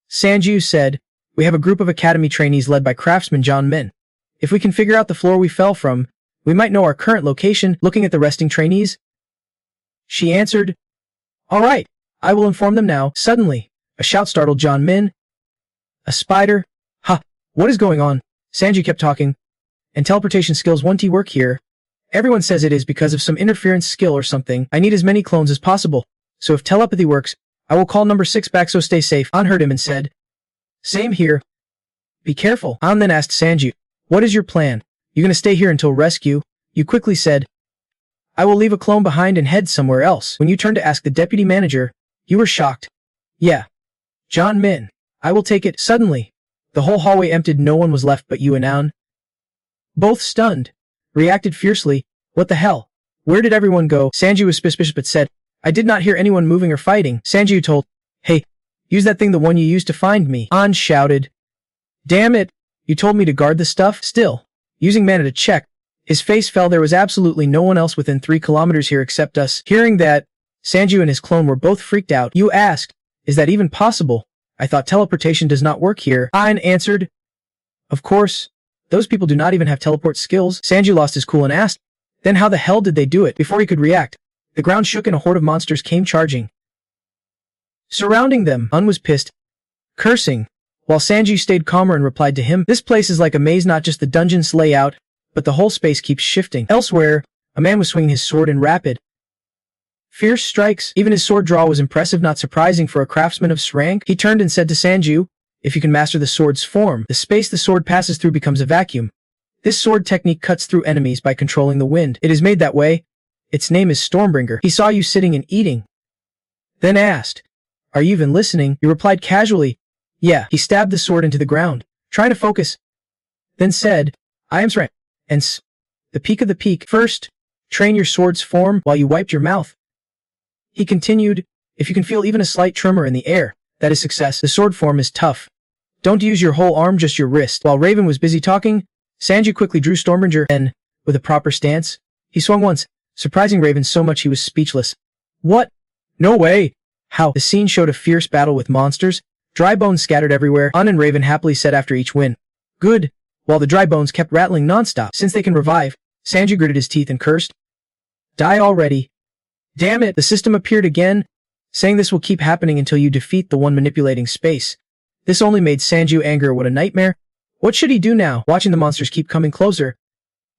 Sanju said, "We have a group of academy trainees led by craftsman Jun Mo. If we can figure out the floor we fell from, we might know our current location." Looking at the resting trainees, she answered, "All right, I will inform them now." Suddenly, a shout startled Jun Mo. "A spider? Ha, what is going on?" Sanju kept talking. "And teleportation skills won't work here. Everyone says it is because of some interference skill or something. I need as many clones as possible. So if telepathy works, I will call number 6 back, so stay safe." An heard him and said, "Same here. Be careful." An then asked Sanju, "What is your plan? You gonna stay here until rescue?" You quickly said, "I will leave a clone behind and head somewhere else." When you turned to ask the deputy manager, you were shocked. "Yeah. Jun Mo, I will take it." Suddenly, the whole hallway emptied. No one was left but you and An. Both stunned, reacted fiercely. "What the hell? Where did everyone go?" Sanju was suspicious but said, "I did not hear anyone moving or fighting." Sanju told, "Hey, use that thing, the one you used to find me." An shouted, "Damn it, you told me to guard the stuff." Still, using mana to check, his face fell. There was absolutely no one else within 3 kilometers here except us. Hearing that, Sanju and his clone were both freaked out. You asked, "Is that even possible? I thought teleportation does not work here." An answered, "Of course, those people do not even have teleport skills." Sanju lost his cool and asked, "Then how the hell did they do it?" Before he could react, the ground shook and a horde of monsters came charging, surrounding them. An was pissed, cursing, while Sanju stayed calmer and replied to him, "This place is like a maze, not just the dungeon's layout, but the whole space keeps shifting." Elsewhere, a man was swinging his sword in rapid, fierce strikes. Even his sword draw was impressive, not surprising for a craftsman of his rank. He turned and said to Sanju, "If you can master the sword's form, the space the sword passes through becomes a vacuum. This sword technique cuts through enemies by controlling the wind. It is made that way. Its name is Stormbringer." He saw you sitting and eating, then asked, "Are you even listening?" You replied casually, "Yeah." He stabbed the sword into the ground, trying to focus, then said, "I am strength, and the peak of the peak. First, train your sword's form while you wiped your mouth." He continued, "If you can feel even a slight tremor in the air, that is success. The sword form is tough. Don't use your whole arm, just your wrist." While Raven was busy talking, Sanju quickly drew Stormbringer, and, with a proper stance, he swung once, surprising Raven so much he was speechless. "What? No way! How?" The scene showed a fierce battle with monsters, dry bones scattered everywhere. An and Raven happily said after each win, "Good," while the dry bones kept rattling nonstop. Since they can revive, Sanju gritted his teeth and cursed, "Die already. Damn it." The system appeared again, saying this will keep happening until you defeat the one manipulating space. This only made Sanju angry. What a nightmare. What should he do now? Watching the monsters keep coming closer,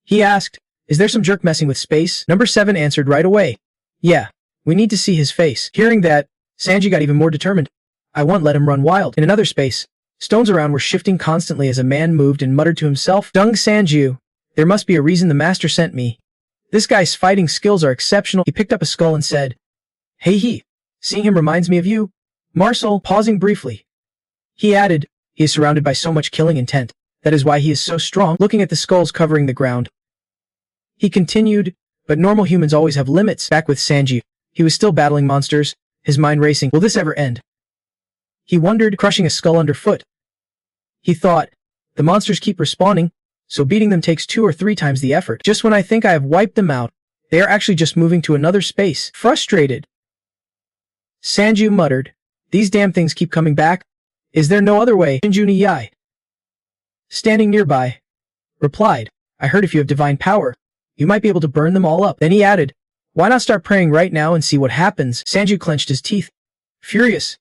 he asked, "Is there some jerk messing with space?" Number 7 answered right away, "Yeah, we need to see his face." Hearing that, Sanju got even more determined. "I won't let him run wild." In another space, stones around were shifting constantly as a man moved and muttered to himself, "Dung Sanju, there must be a reason the master sent me. This guy's fighting skills are exceptional." He picked up a skull and said, "Hey, seeing him reminds me of you, Marcel." Pausing briefly, he added, "He is surrounded by so much killing intent. That is why he is so strong." Looking at the skulls covering the ground, he continued, "But normal humans always have limits." Back with Sanju, he was still battling monsters, his mind racing. Will this ever end? He wondered, crushing a skull underfoot. He thought, the monsters keep respawning, so beating them takes 2 or 3 times the effort. Just when I think I have wiped them out, they are actually just moving to another space. Frustrated, Sanju muttered, "These damn things keep coming back. Is there no other way?" Shinjuni Yai, standing nearby, replied, "I heard if you have divine power, you might be able to burn them all up." Then he added, "Why not start praying right now and see what happens?" Sanju clenched his teeth, furious.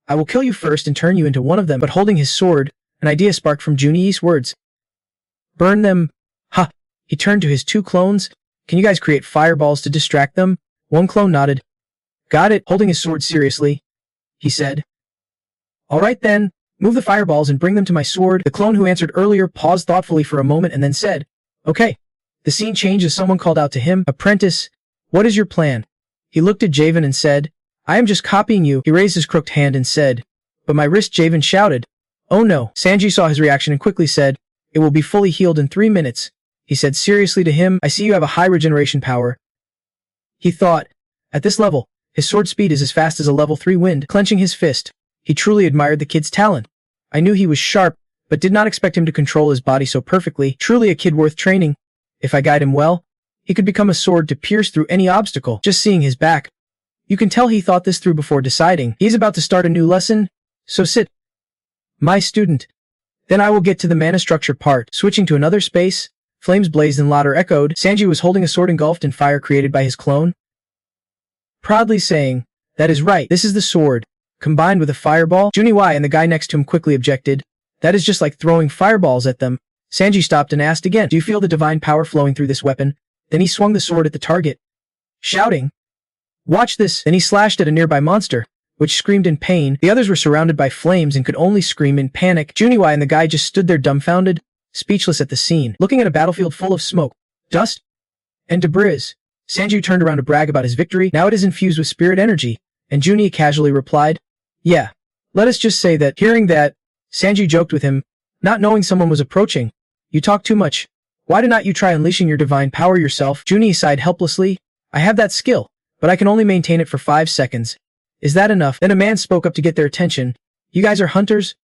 "I will kill you first and turn you into one of them." But holding his sword, an idea sparked from Juni's words. "Burn them? Ha!" He turned to his 2 clones. "Can you guys create fireballs to distract them?" One clone nodded. "Got it." Holding his sword seriously, he said, "All right then, move the fireballs and bring them to my sword." The clone who answered earlier paused thoughtfully for a moment and then said, "Okay." The scene changed as someone called out to him, "Apprentice, what is your plan?" He looked at Javen and said, "I am just copying you." He raised his crooked hand and said, but my wrist Javen shouted. Oh no. Sanji saw his reaction and quickly said, it will be fully healed in 3 minutes. He said seriously to him, I see you have a high regeneration power. He thought, at this level, his sword speed is as fast as a level 3 wind. Clenching his fist, he truly admired the kid's talent. I knew he was sharp, but did not expect him to control his body so perfectly. Truly a kid worth training. If I guide him well, he could become a sword to pierce through any obstacle. Just seeing his back, you can tell he thought this through before deciding. He's about to start a new lesson, so sit. My student. Then I will get to the mana structure part. Switching to another space, flames blazed and louder echoed. Sanji was holding a sword engulfed in fire created by his clone, proudly saying, that is right, this is the sword. Combined with a fireball, Juniwai and the guy next to him quickly objected. That is just like throwing fireballs at them. Sanji stopped and asked again, do you feel the divine power flowing through this weapon? Then he swung the sword at the target, shouting, watch this. Then he slashed at a nearby monster, which screamed in pain. The others were surrounded by flames and could only scream in panic. Juniwai and the guy just stood there dumbfounded, speechless at the scene, looking at a battlefield full of smoke, dust, and debris. Sanji turned around to brag about his victory. Now it is infused with spirit energy, and Junie casually replied, yeah, let us just say that. Hearing that, Sanji joked with him, not knowing someone was approaching. You talk too much. Why did not you try unleashing your divine power yourself? Junie sighed helplessly. I have that skill, but I can only maintain it for 5 seconds. Is that enough? Then a man spoke up to get their attention. You guys are hunters,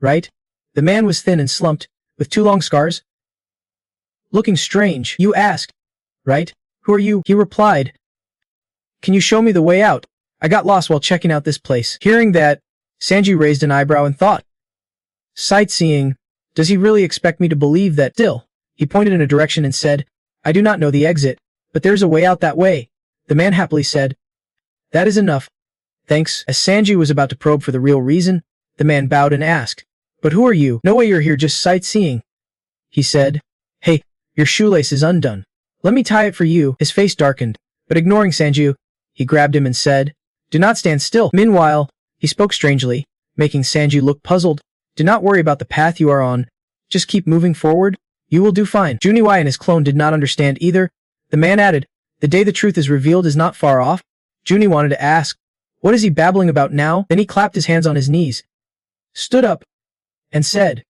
right? The man was thin and slumped, with 2 long scars. Looking strange. You asked, right? Who are you? He replied. Can you show me the way out? I got lost while checking out this place. Hearing that, Sanji raised an eyebrow and thought. Sightseeing. Does he really expect me to believe that? Still, he pointed in a direction and said, I do not know the exit, but there's a way out that way. The man happily said, that is enough. Thanks. As Sanji was about to probe for the real reason, the man bowed and asked, but who are you? No way you're here just sightseeing. He said, hey, your shoelace is undone. Let me tie it for you. His face darkened, but ignoring Sanji, he grabbed him and said, do not stand still. Meanwhile, he spoke strangely, making Sanji look puzzled. Do not worry about the path you are on. Just keep moving forward. You will do fine. Juniwai and his clone did not understand either. The man added, the day the truth is revealed is not far off. Junie wanted to ask, what is he babbling about now? Then he clapped his hands on his knees, stood up, and said,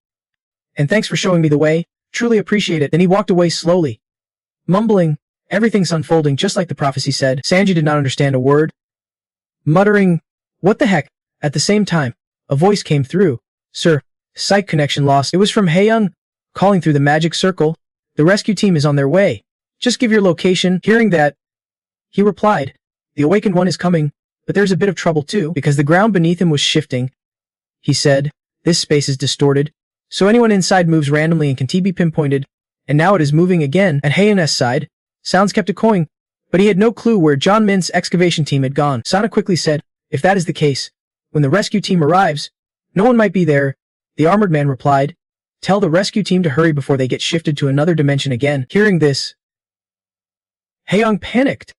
and thanks for showing me the way. Truly appreciate it. Then he walked away slowly, mumbling, everything's unfolding just like the prophecy said. Sanji did not understand a word, muttering, what the heck? At the same time, a voice came through. Sir, sight connection lost. It was from Haeyoung, calling through the magic circle. The rescue team is on their way. Just give your location. Hearing that, he replied, the awakened one is coming, but there's a bit of trouble too, because the ground beneath him was shifting. He said, this space is distorted, so anyone inside moves randomly and can be pinpointed, and now it is moving again. At Haeyoung's side, sounds kept echoing, but he had no clue where John Min's excavation team had gone. Sana quickly said, if that is the case, when the rescue team arrives, no one might be there. The armored man replied, tell the rescue team to hurry before they get shifted to another dimension again. Hearing this, Haeyoung panicked.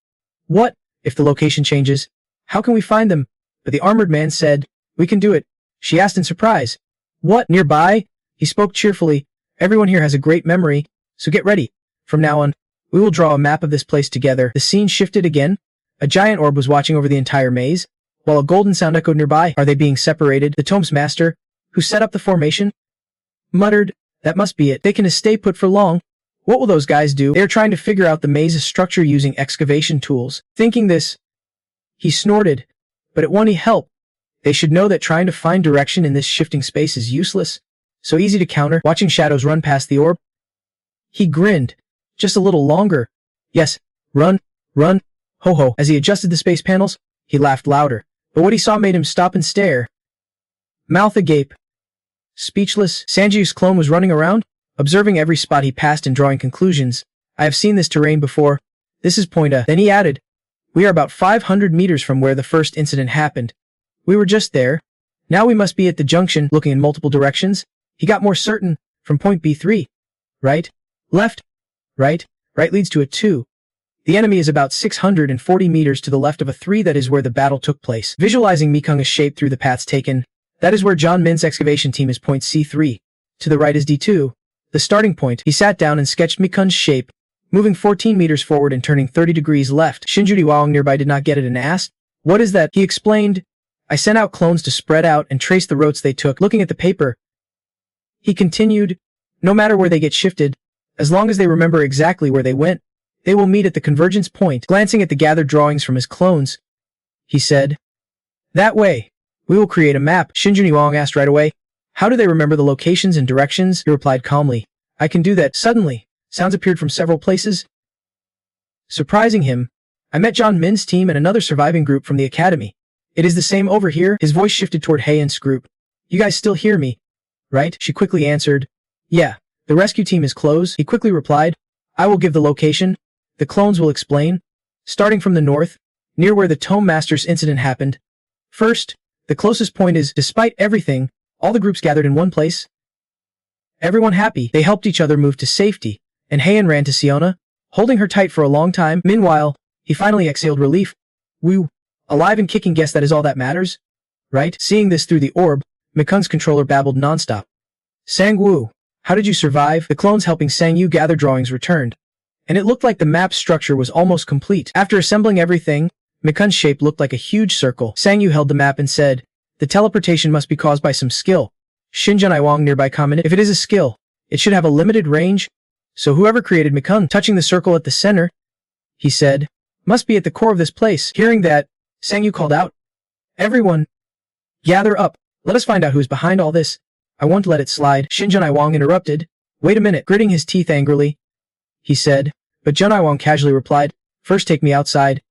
What? If the location changes, how can we find them? But the armored man said, we can do it. She asked in surprise. What? Nearby? He spoke cheerfully. Everyone here has a great memory, so get ready. From now on, we will draw a map of this place together. The scene shifted again. A giant orb was watching over the entire maze, while a golden sound echoed nearby. Are they being separated? The tome's master, who set up the formation, muttered, that must be it. They can stay put for long. What will those guys do? They are trying to figure out the maze's structure using excavation tools. Thinking this, he snorted, but it won't help. They should know that trying to find direction in this shifting space is useless. So easy to counter. Watching shadows run past the orb, he grinned. Just a little longer. Yes, run, run, ho ho. As he adjusted the space panels, he laughed louder, but what he saw made him stop and stare. Mouth agape. Speechless, Sanji's clone was running around, observing every spot he passed and drawing conclusions. I have seen this terrain before. This is Point A. Then he added, we are about 500 meters from where the first incident happened. We were just there. Now we must be at the junction. Looking in multiple directions, he got more certain. From point B3. Right? Left? Right? Right leads to a 2. The enemy is about 640 meters to the left of a 3. That is where the battle took place. Visualizing Mikung's shape through the paths taken, that is where John Min's excavation team is. Point C3. To the right is D2. The starting point. He sat down and sketched Mikung's shape, moving 14 meters forward and turning 30 degrees left. Shinjuti Waong nearby did not get it and asked, what is that? He explained, I sent out clones to spread out and trace the routes they took. Looking at the paper, he continued, no matter where they get shifted, as long as they remember exactly where they went, they will meet at the convergence point. Glancing at the gathered drawings from his clones, he said, that way, we will create a map. Shinjun Wang asked right away, how do they remember the locations and directions? He replied calmly, I can do that. Suddenly, sounds appeared from several places, surprising him. I met John Min's team and another surviving group from the academy. It is the same over here. His voice shifted toward Heian's group. You guys still hear me, right? She quickly answered, yeah, the rescue team is close. He quickly replied, I will give the location. The clones will explain. Starting from the north, near where the Tome Master's incident happened. First, the closest point is, despite everything, all the groups gathered in one place. Everyone happy. They helped each other move to safety, and Heian ran to Siona, holding her tight for a long time. Meanwhile, he finally exhaled relief. Woo. Alive and kicking, guess that is all that matters? Right? Seeing this through the orb, Mikun's controller babbled nonstop. Sang-woo, how did you survive? The clones helping Sang-yu gather drawings returned, and it looked like the map structure was almost complete. After assembling everything, Mikun's shape looked like a huge circle. Sang-yu held the map and said, the teleportation must be caused by some skill. Shinjun Iwang nearby commented, if it is a skill, it should have a limited range, so whoever created Mikun, touching the circle at the center, he said, must be at the core of this place. Hearing that, Sang-yu called out, everyone, gather up. Let us find out who is behind all this. I won't let it slide. Shinjun Iwang interrupted. Wait a minute. Gritting his teeth angrily, he said, but Jun Iwang casually replied, first take me outside.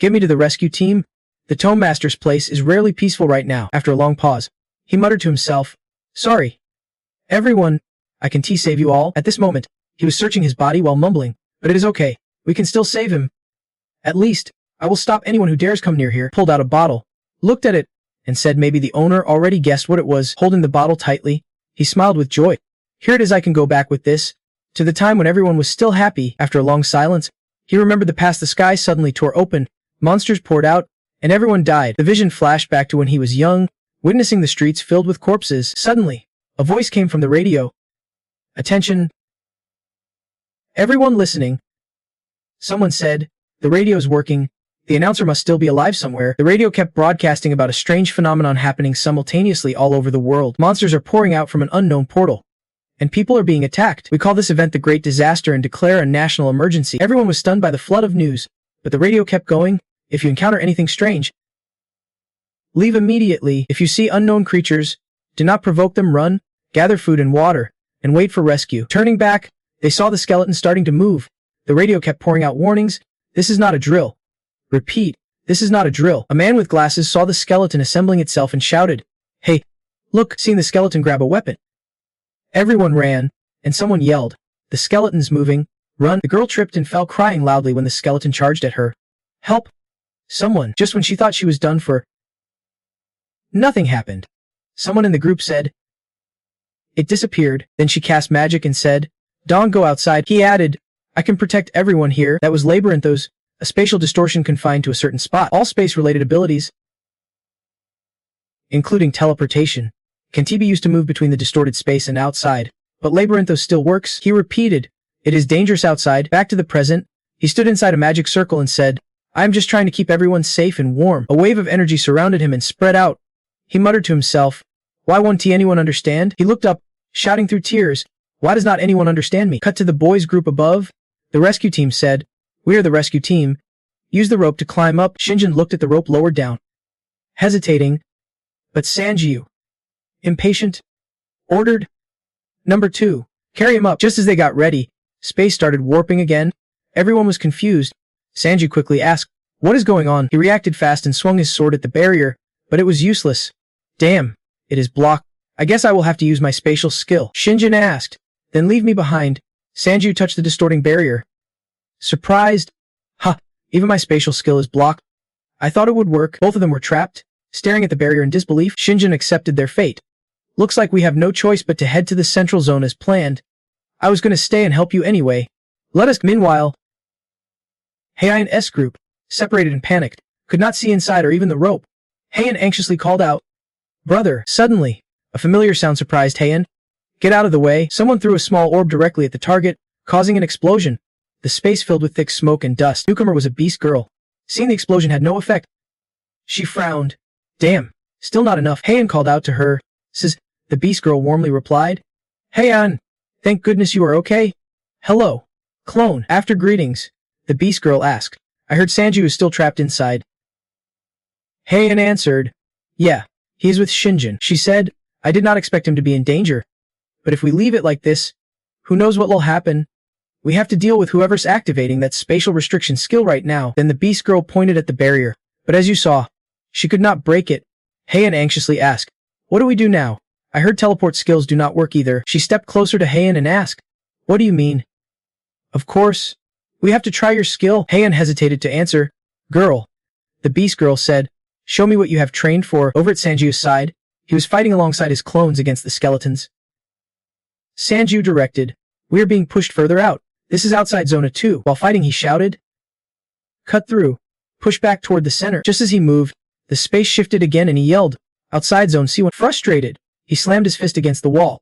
Get me to the rescue team. The Tome Master's place is rarely peaceful right now. After a long pause, he muttered to himself, sorry. Everyone, I can save you all. At this moment, he was searching his body while mumbling, but it is okay. We can still save him. At least, I will stop anyone who dares come near here. Pulled out a bottle, looked at it, and said maybe the owner already guessed what it was. Holding the bottle tightly, he smiled with joy. Here it is, I can go back with this. To the time when everyone was still happy. After a long silence, he remembered the past. The sky suddenly tore open, monsters poured out, and everyone died. The vision flashed back to when he was young, witnessing the streets filled with corpses. Suddenly, a voice came from the radio. Attention. Everyone listening. Someone said, the radio's working. The announcer must still be alive somewhere. The radio kept broadcasting about a strange phenomenon happening simultaneously all over the world. Monsters are pouring out from an unknown portal, and people are being attacked. We call this event the Great Disaster and declare a national emergency. Everyone was stunned by the flood of news, but the radio kept going. If you encounter anything strange, leave immediately. If you see unknown creatures, do not provoke them. Run, gather food and water, and wait for rescue. Turning back, they saw the skeleton starting to move. The radio kept pouring out warnings. This is not a drill. Repeat, this is not a drill. A man with glasses saw the skeleton assembling itself and shouted, hey, look. Seeing the skeleton grab a weapon, everyone ran, and someone yelled, the skeleton's moving. Run. The girl tripped and fell crying loudly when the skeleton charged at her. Help. Someone. Just when she thought she was done for, nothing happened. Someone in the group said, it disappeared. Then she cast magic and said, Don, go outside. He added, I can protect everyone here. That was Labyrinthos, a spatial distortion confined to a certain spot. All space-related abilities, including teleportation, can be used to move between the distorted space and outside, but Labyrinthos still works. He repeated, it is dangerous outside. Back to the present, he stood inside a magic circle and said, I am just trying to keep everyone safe and warm. A wave of energy surrounded him and spread out. He muttered to himself, why won't anyone understand? He looked up, shouting through tears, why does not anyone understand me? Cut to the boys' group above. The rescue team said, we are the rescue team. Use the rope to climb up. Shinjun looked at the rope lowered down, hesitating, but Sanjiu, impatient, ordered, number 2, carry him up. Just as they got ready, space started warping again. Everyone was confused. Sanjiu quickly asked, what is going on? He reacted fast and swung his sword at the barrier, but it was useless. Damn, it is blocked. I guess I will have to use my spatial skill. Shinjun asked, then leave me behind. Sanjiu touched the distorting barrier. Surprised? Ha, even my spatial skill is blocked. I thought it would work. Both of them were trapped, staring at the barrier in disbelief. Shinjun accepted their fate. Looks like we have no choice but to head to the central zone as planned. I was gonna stay and help you anyway. Let us. Meanwhile, Heian's group, separated and panicked, could not see inside or even the rope. Heian anxiously called out, brother. Suddenly, a familiar sound surprised Heian. Get out of the way. Someone threw a small orb directly at the target, causing an explosion. The space filled with thick smoke and dust. Newcomer was a beast girl. Seeing the explosion had no effect, she frowned. Damn, Still not enough. Heian called out to her. Says, the beast girl warmly replied. Heian, thank goodness you are okay. Hello, clone. After greetings, the beast girl asked. I heard Sanju is still trapped inside. Heian answered. Yeah, he is with Shinjin. She said, I did not expect him to be in danger. But if we leave it like this, who knows what will happen? We have to deal with whoever's activating that spatial restriction skill right now. Then the beast girl pointed at the barrier. But as you saw, she could not break it. Heian anxiously asked, what do we do now? I heard teleport skills do not work either. She stepped closer to Heian and asked, what do you mean? Of course, we have to try your skill. Heian hesitated to answer. Girl, the beast girl said, show me what you have trained for. Over at Sanju's side, he was fighting alongside his clones against the skeletons. Sanju directed, we are being pushed further out. This is outside Zona 2. While fighting, he shouted, cut through, push back toward the center. Just as he moved, the space shifted again and he yelled, outside Zone C1. Frustrated, he slammed his fist against the wall.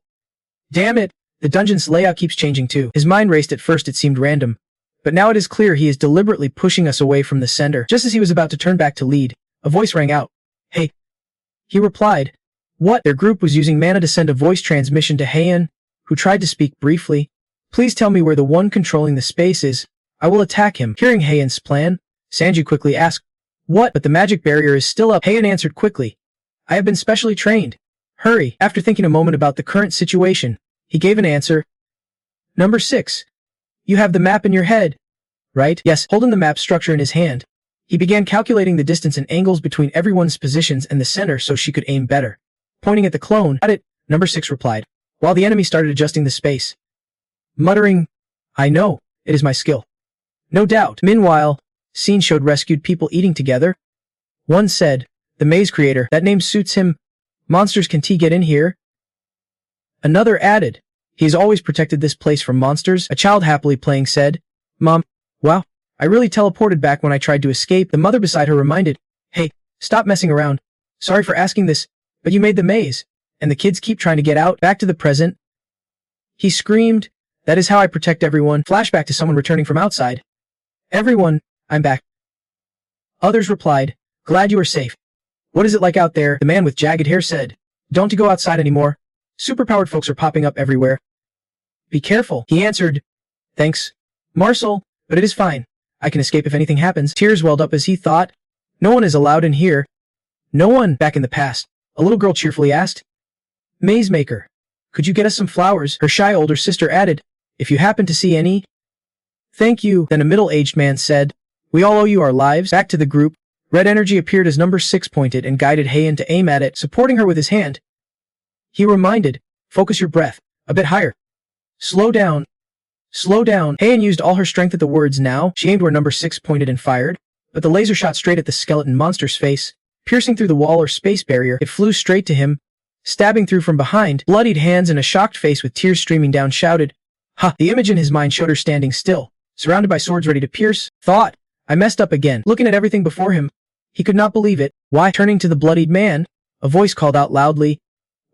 Damn it, the dungeon's layout keeps changing too. His mind raced. At first it seemed random, but now it is clear he is deliberately pushing us away from the center. Just as he was about to turn back to lead, a voice rang out. Hey. He replied. What? Their group was using mana to send a voice transmission to Heian, who tried to speak briefly. Please tell me where the one controlling the space is. I will attack him. Hearing Heian's plan, Sanju quickly asked, what? But the magic barrier is still up. Heian answered quickly. I have been specially trained. Hurry. After thinking a moment about the current situation, he gave an answer. Number 6. You have the map in your head, right? Yes. Holding the map structure in his hand, he began calculating the distance and angles between everyone's positions and the center so she could aim better. Pointing at the clone, at it, Number 6 replied, while the enemy started adjusting the space. Muttering, I know, it is my skill. No doubt. Meanwhile, scene showed rescued people eating together. One said, the maze creator, that name suits him. Monsters, can T get in here? Another added, he has always protected this place from monsters. A child happily playing said, Mom, wow, I really teleported back when I tried to escape. The mother beside her reminded, hey, stop messing around. Sorry for asking this, but you made the maze, and the kids keep trying to get out. Back to the present. He screamed, that is how I protect everyone. Flashback to someone returning from outside. Everyone, I'm back. Others replied, glad you are safe. What is it like out there? The man with jagged hair said, don't go outside anymore. Superpowered folks are popping up everywhere. Be careful. He answered, thanks, Marcel, but it is fine. I can escape if anything happens. Tears welled up as he thought, no one is allowed in here. No one. Back in the past, a little girl cheerfully asked, Maze Maker, could you get us some flowers? Her shy older sister added, if you happen to see any. Thank you. Then a middle-aged man said, we all owe you our lives. Back to the group, red energy appeared as Number 6 pointed and guided Heian to aim at it, supporting her with his hand. He reminded, focus your breath, a bit higher. Slow down. Slow down. Heian used all her strength at the words now. She aimed where Number 6 pointed and fired, but the laser shot straight at the skeleton monster's face, piercing through the wall or space barrier. It flew straight to him, stabbing through from behind. Bloodied hands and a shocked face with tears streaming down shouted, ha! The image in his mind showed her standing still, surrounded by swords ready to pierce. Thought, I messed up again. Looking at everything before him, he could not believe it. Why? Turning to the bloodied man, a voice called out loudly,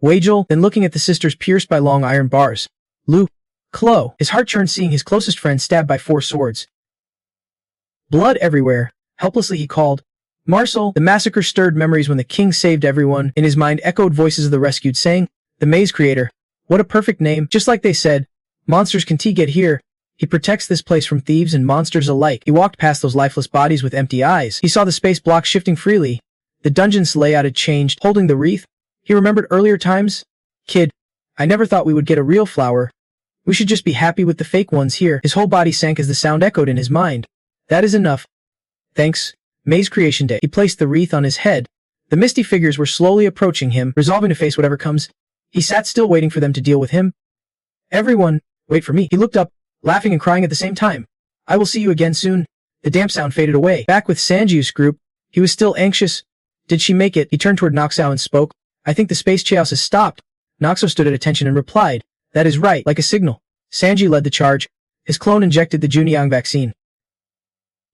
Wagel. Then looking at the sisters pierced by long iron bars. Lu. Chloe. His heart churned seeing his closest friend stabbed by 4 swords. Blood everywhere. Helplessly he called, Marcel. The massacre stirred memories when the king saved everyone. In his mind echoed voices of the rescued saying, the maze creator. What a perfect name. Just like they said, monsters can get here. He protects this place from thieves and monsters alike. He walked past those lifeless bodies with empty eyes. He saw the space block shifting freely. The dungeon's layout had changed. Holding the wreath, he remembered earlier times. Kid, I never thought we would get a real flower. We should just be happy with the fake ones here. His whole body sank as the sound echoed in his mind. That is enough. Thanks, Maze Creation Day. He placed the wreath on his head. The misty figures were slowly approaching him, resolving to face whatever comes. He sat still waiting for them to deal with him. Everyone, wait for me. He looked up, laughing and crying at the same time. I will see you again soon. The damp sound faded away. Back with Sanju's group, he was still anxious. Did she make it? He turned toward Noxao and spoke. I think the space chaos has stopped. Noxao stood at attention and replied, that is right, like a signal. Sanji led the charge. His clone injected the Junyang vaccine.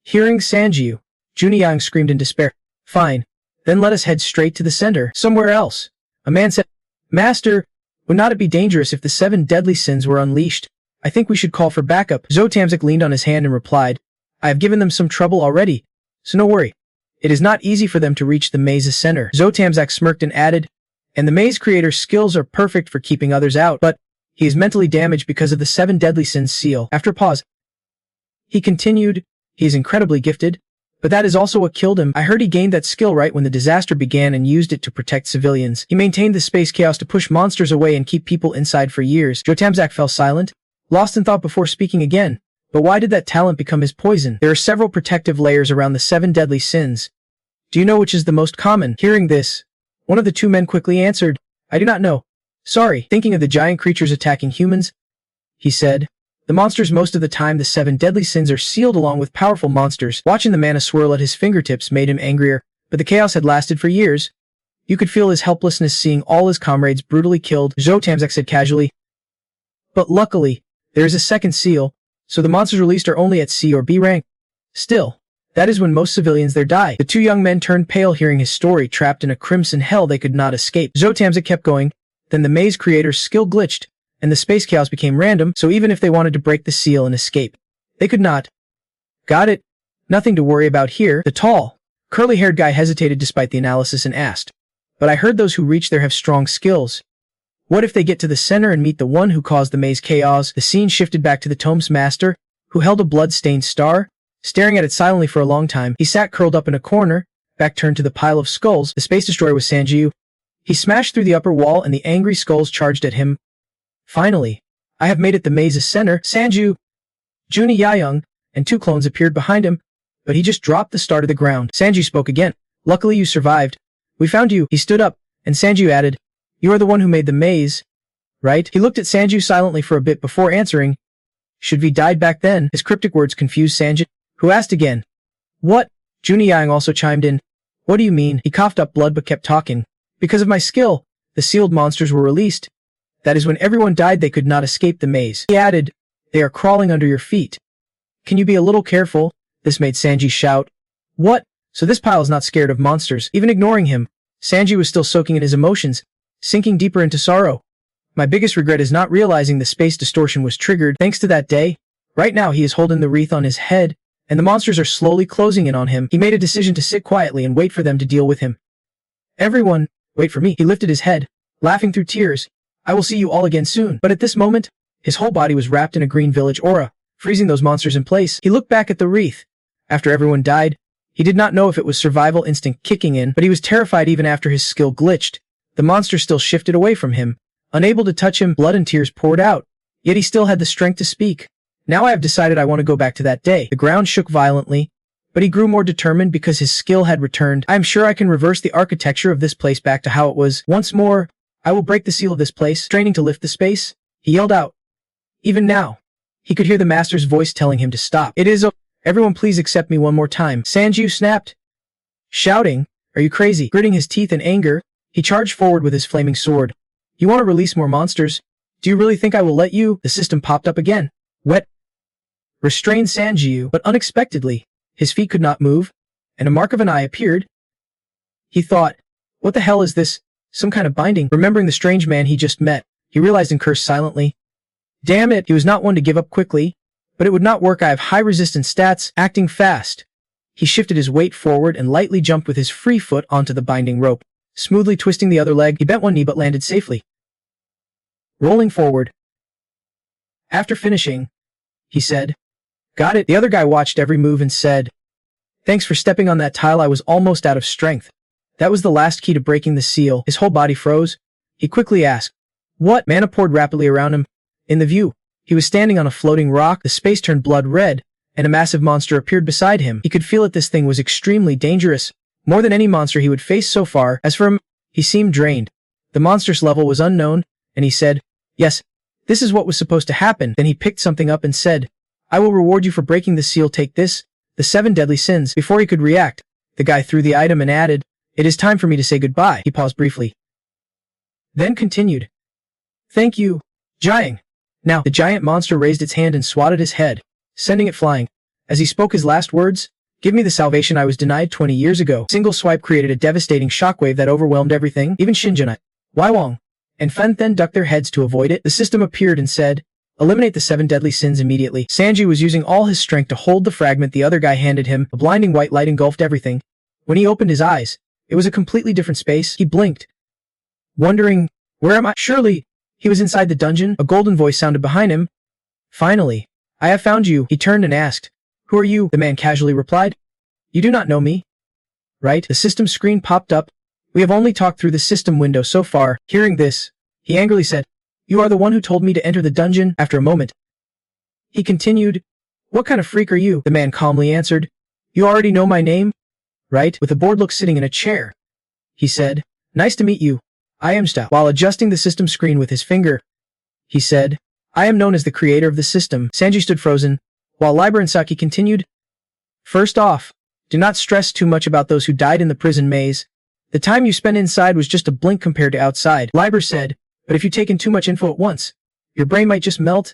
Hearing Sanju, Junyang screamed in despair. Fine. Then let us head straight to the center. Somewhere else. A man said, Master, would not it be dangerous if the 7 deadly sins were unleashed? I think we should call for backup. Zotamzik leaned on his hand and replied, I have given them some trouble already, so no worry. it is not easy for them to reach the maze's center. Zotamzak smirked and added, and the maze creator's skills are perfect for keeping others out, but he is mentally damaged because of the 7 deadly sins seal. After a pause, he continued, he is incredibly gifted, but that is also what killed him. I heard he gained that skill right when the disaster began and used it to protect civilians. He maintained the space chaos to push monsters away and keep people inside for years. Zotamzak fell silent, lost in thought before speaking again. But why did that talent become his poison? There are several protective layers around the 7 deadly sins. Do you know which is the most common? Hearing this, one of the 2 men quickly answered, I do not know. Sorry, thinking of the giant creatures attacking humans, he said. The monsters most of the time the 7 deadly sins are sealed along with powerful monsters. Watching the mana swirl at his fingertips made him angrier, but the chaos had lasted for years. You could feel his helplessness seeing all his comrades brutally killed, Zotamzak said casually. But luckily, there is a second seal, so the monsters released are only at C or B rank. Still, that is when most civilians there die. The 2 young men turned pale hearing his story, trapped in a crimson hell they could not escape. Zotamzak kept going, then the maze creator's skill glitched, and the space chaos became random, so even if they wanted to break the seal and escape, they could not. Got it. Nothing to worry about here. The tall, curly-haired guy hesitated despite the analysis and asked, but I heard those who reach there have strong skills. What if they get to the center and meet the one who caused the maze chaos? The scene shifted back to the tome's master, who held a blood-stained star, staring at it silently for a long time. He sat curled up in a corner, back turned to the pile of skulls. The space destroyer was Sanjiu. He smashed through the upper wall and the angry skulls charged at him. Finally, I have made it the maze's center. Sanjiu, Juni Yayung, and 2 clones appeared behind him, but he just dropped the star to the ground. Sanjiu spoke again. Luckily you survived. We found you. He stood up, and Sanjiu added, you are the one who made the maze, right? He looked at Sanjiu silently for a bit before answering. Should we died back then? His cryptic words confused Sanjiu, who asked again. What? Juni Yang also chimed in. What do you mean? He coughed up blood but kept talking. Because of my skill, the sealed monsters were released. That is when everyone died they could not escape the maze. He added, they are crawling under your feet. Can you be a little careful? This made Sanji shout. What? So this pile is not scared of monsters. Even ignoring him, Sanji was still soaking in his emotions, sinking deeper into sorrow. My biggest regret is not realizing the space distortion was triggered thanks to that day. Right now he is holding the wreath on his head, and the monsters are slowly closing in on him. He made a decision to sit quietly and wait for them to deal with him. Everyone, wait for me. He lifted his head, laughing through tears. I will see you all again soon. But at this moment, his whole body was wrapped in a green village aura, freezing those monsters in place. He looked back at the wreath. After everyone died, he did not know if it was survival instinct kicking in, but he was terrified even after his skill glitched. The monster still shifted away from him. Unable to touch him, blood and tears poured out. Yet he still had the strength to speak. Now I have decided I want to go back to that day. The ground shook violently, but he grew more determined because his skill had returned. I am sure I can reverse the architecture of this place back to how it was. Once more, I will break the seal of this place. Straining to lift the space, he yelled out. Even now, he could hear the master's voice telling him to stop. It is everyone please accept me one more time. Sanjiu snapped, shouting, are you crazy? Gritting his teeth in anger, he charged forward with his flaming sword. You want to release more monsters? Do you really think I will let you? The system popped up again. Wet. Restrained Sanjiu, but unexpectedly, his feet could not move, and a mark of an eye appeared. He thought, what the hell is this? Some kind of binding. Remembering the strange man he just met, he realized and cursed silently. Damn it, he was not one to give up quickly, but it would not work. I have high resistance stats, acting fast. He shifted his weight forward and lightly jumped with his free foot onto the binding rope. Smoothly twisting the other leg, he bent one knee but landed safely. Rolling forward. After finishing, he said, got it. The other guy watched every move and said, thanks for stepping on that tile. I was almost out of strength. That was the last key to breaking the seal. His whole body froze. He quickly asked, what? Mana poured rapidly around him. In the view, he was standing on a floating rock. The space turned blood red, and a massive monster appeared beside him. He could feel it. This thing was extremely dangerous. More than any monster he would face so far. As for him, he seemed drained. The monster's level was unknown, and he said, yes, this is what was supposed to happen. Then he picked something up and said, I will reward you for breaking the seal. Take this, the 7 deadly sins. Before he could react, the guy threw the item and added, it is time for me to say goodbye. He paused briefly, then continued, thank you, Jiang. Now, the giant monster raised its hand and swatted his head, sending it flying. As he spoke his last words, give me the salvation I was denied 20 years ago. Single swipe created a devastating shockwave that overwhelmed everything. Even Shinjana, Waiwang, and Fen Then ducked their heads to avoid it. The system appeared and said, eliminate the 7 deadly sins immediately. Sanji was using all his strength to hold the fragment the other guy handed him. A blinding white light engulfed everything, When he opened his eyes, it was a completely different space. He blinked, wondering, where am I? Surely, he was inside the dungeon. A golden voice sounded behind him. Finally, I have found you. He turned and asked, who are you? The man casually replied, you do not know me, right? The system screen popped up. We have only talked through the system window so far. Hearing this, he angrily said, you are the one who told me to enter the dungeon. After a moment, he continued, what kind of freak are you? The man calmly answered, you already know my name, right? With a bored look sitting in a chair, he said, nice to meet you. I am Sta. While adjusting the system screen with his finger, he said, I am known as the creator of the system. Sanji stood frozen, while Liber and Saki continued, first off, do not stress too much about those who died in the prison maze. The time you spent inside was just a blink compared to outside. Liber said, but if you take in too much info at once, your brain might just melt.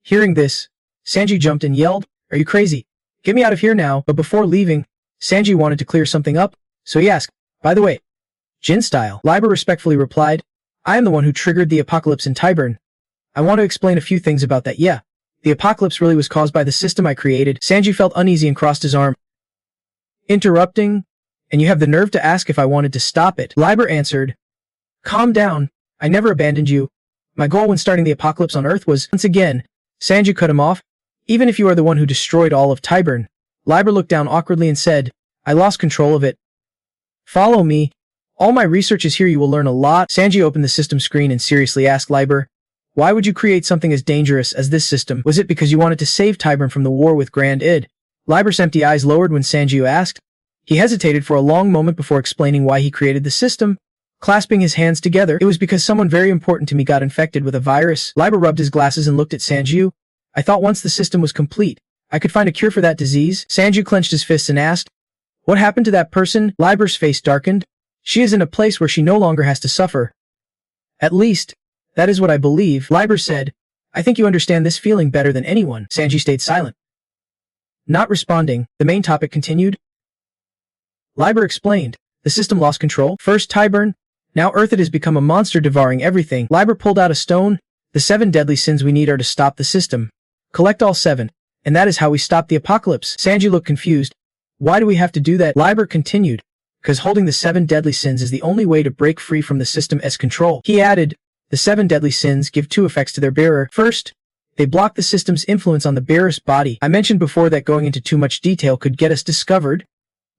Hearing this, Sanji jumped and yelled, are you crazy? Get me out of here now. But before leaving, Sanji wanted to clear something up, so he asked, by the way, Jin style. Liber respectfully replied, I am the one who triggered the apocalypse in Tyburn. I want to explain a few things about that. Yeah, the apocalypse really was caused by the system I created. Sanji felt uneasy and crossed his arm. Interrupting? And you have the nerve to ask if I wanted to stop it. Liber answered, calm down. I never abandoned you. My goal when starting the apocalypse on Earth was, once again, Sanji cut him off. Even if you are the one who destroyed all of Tyburn. Liber looked down awkwardly and said, I lost control of it. Follow me. All my research is here. You will learn a lot. Sanji opened the system screen and seriously asked Liber, why would you create something as dangerous as this system? Was it because you wanted to save Tyburn from the war with Grand Id? Liber's empty eyes lowered when Sanji asked. He hesitated for a long moment before explaining why he created the system. Clasping his hands together, it was because someone very important to me got infected with a virus. Liber rubbed his glasses and looked at Sanju. I thought once the system was complete, I could find a cure for that disease. Sanju clenched his fists and asked, what happened to that person? Liber's face darkened. She is in a place where she no longer has to suffer. At least, that is what I believe. Liber said, I think you understand this feeling better than anyone. Sanji stayed silent. Not responding, the main topic continued. Liber explained, the system lost control. First Tyburn, now Earth. It has become a monster devouring everything. Liber pulled out a stone. The 7 deadly sins we need are to stop the system. Collect all 7, and that is how we stop the apocalypse. Sanji looked confused. Why do we have to do that? Liber continued, because holding the 7 deadly sins is the only way to break free from the system's control. He added, the 7 deadly sins give 2 effects to their bearer. First, they block the system's influence on the bearer's body. I mentioned before that going into too much detail could get us discovered,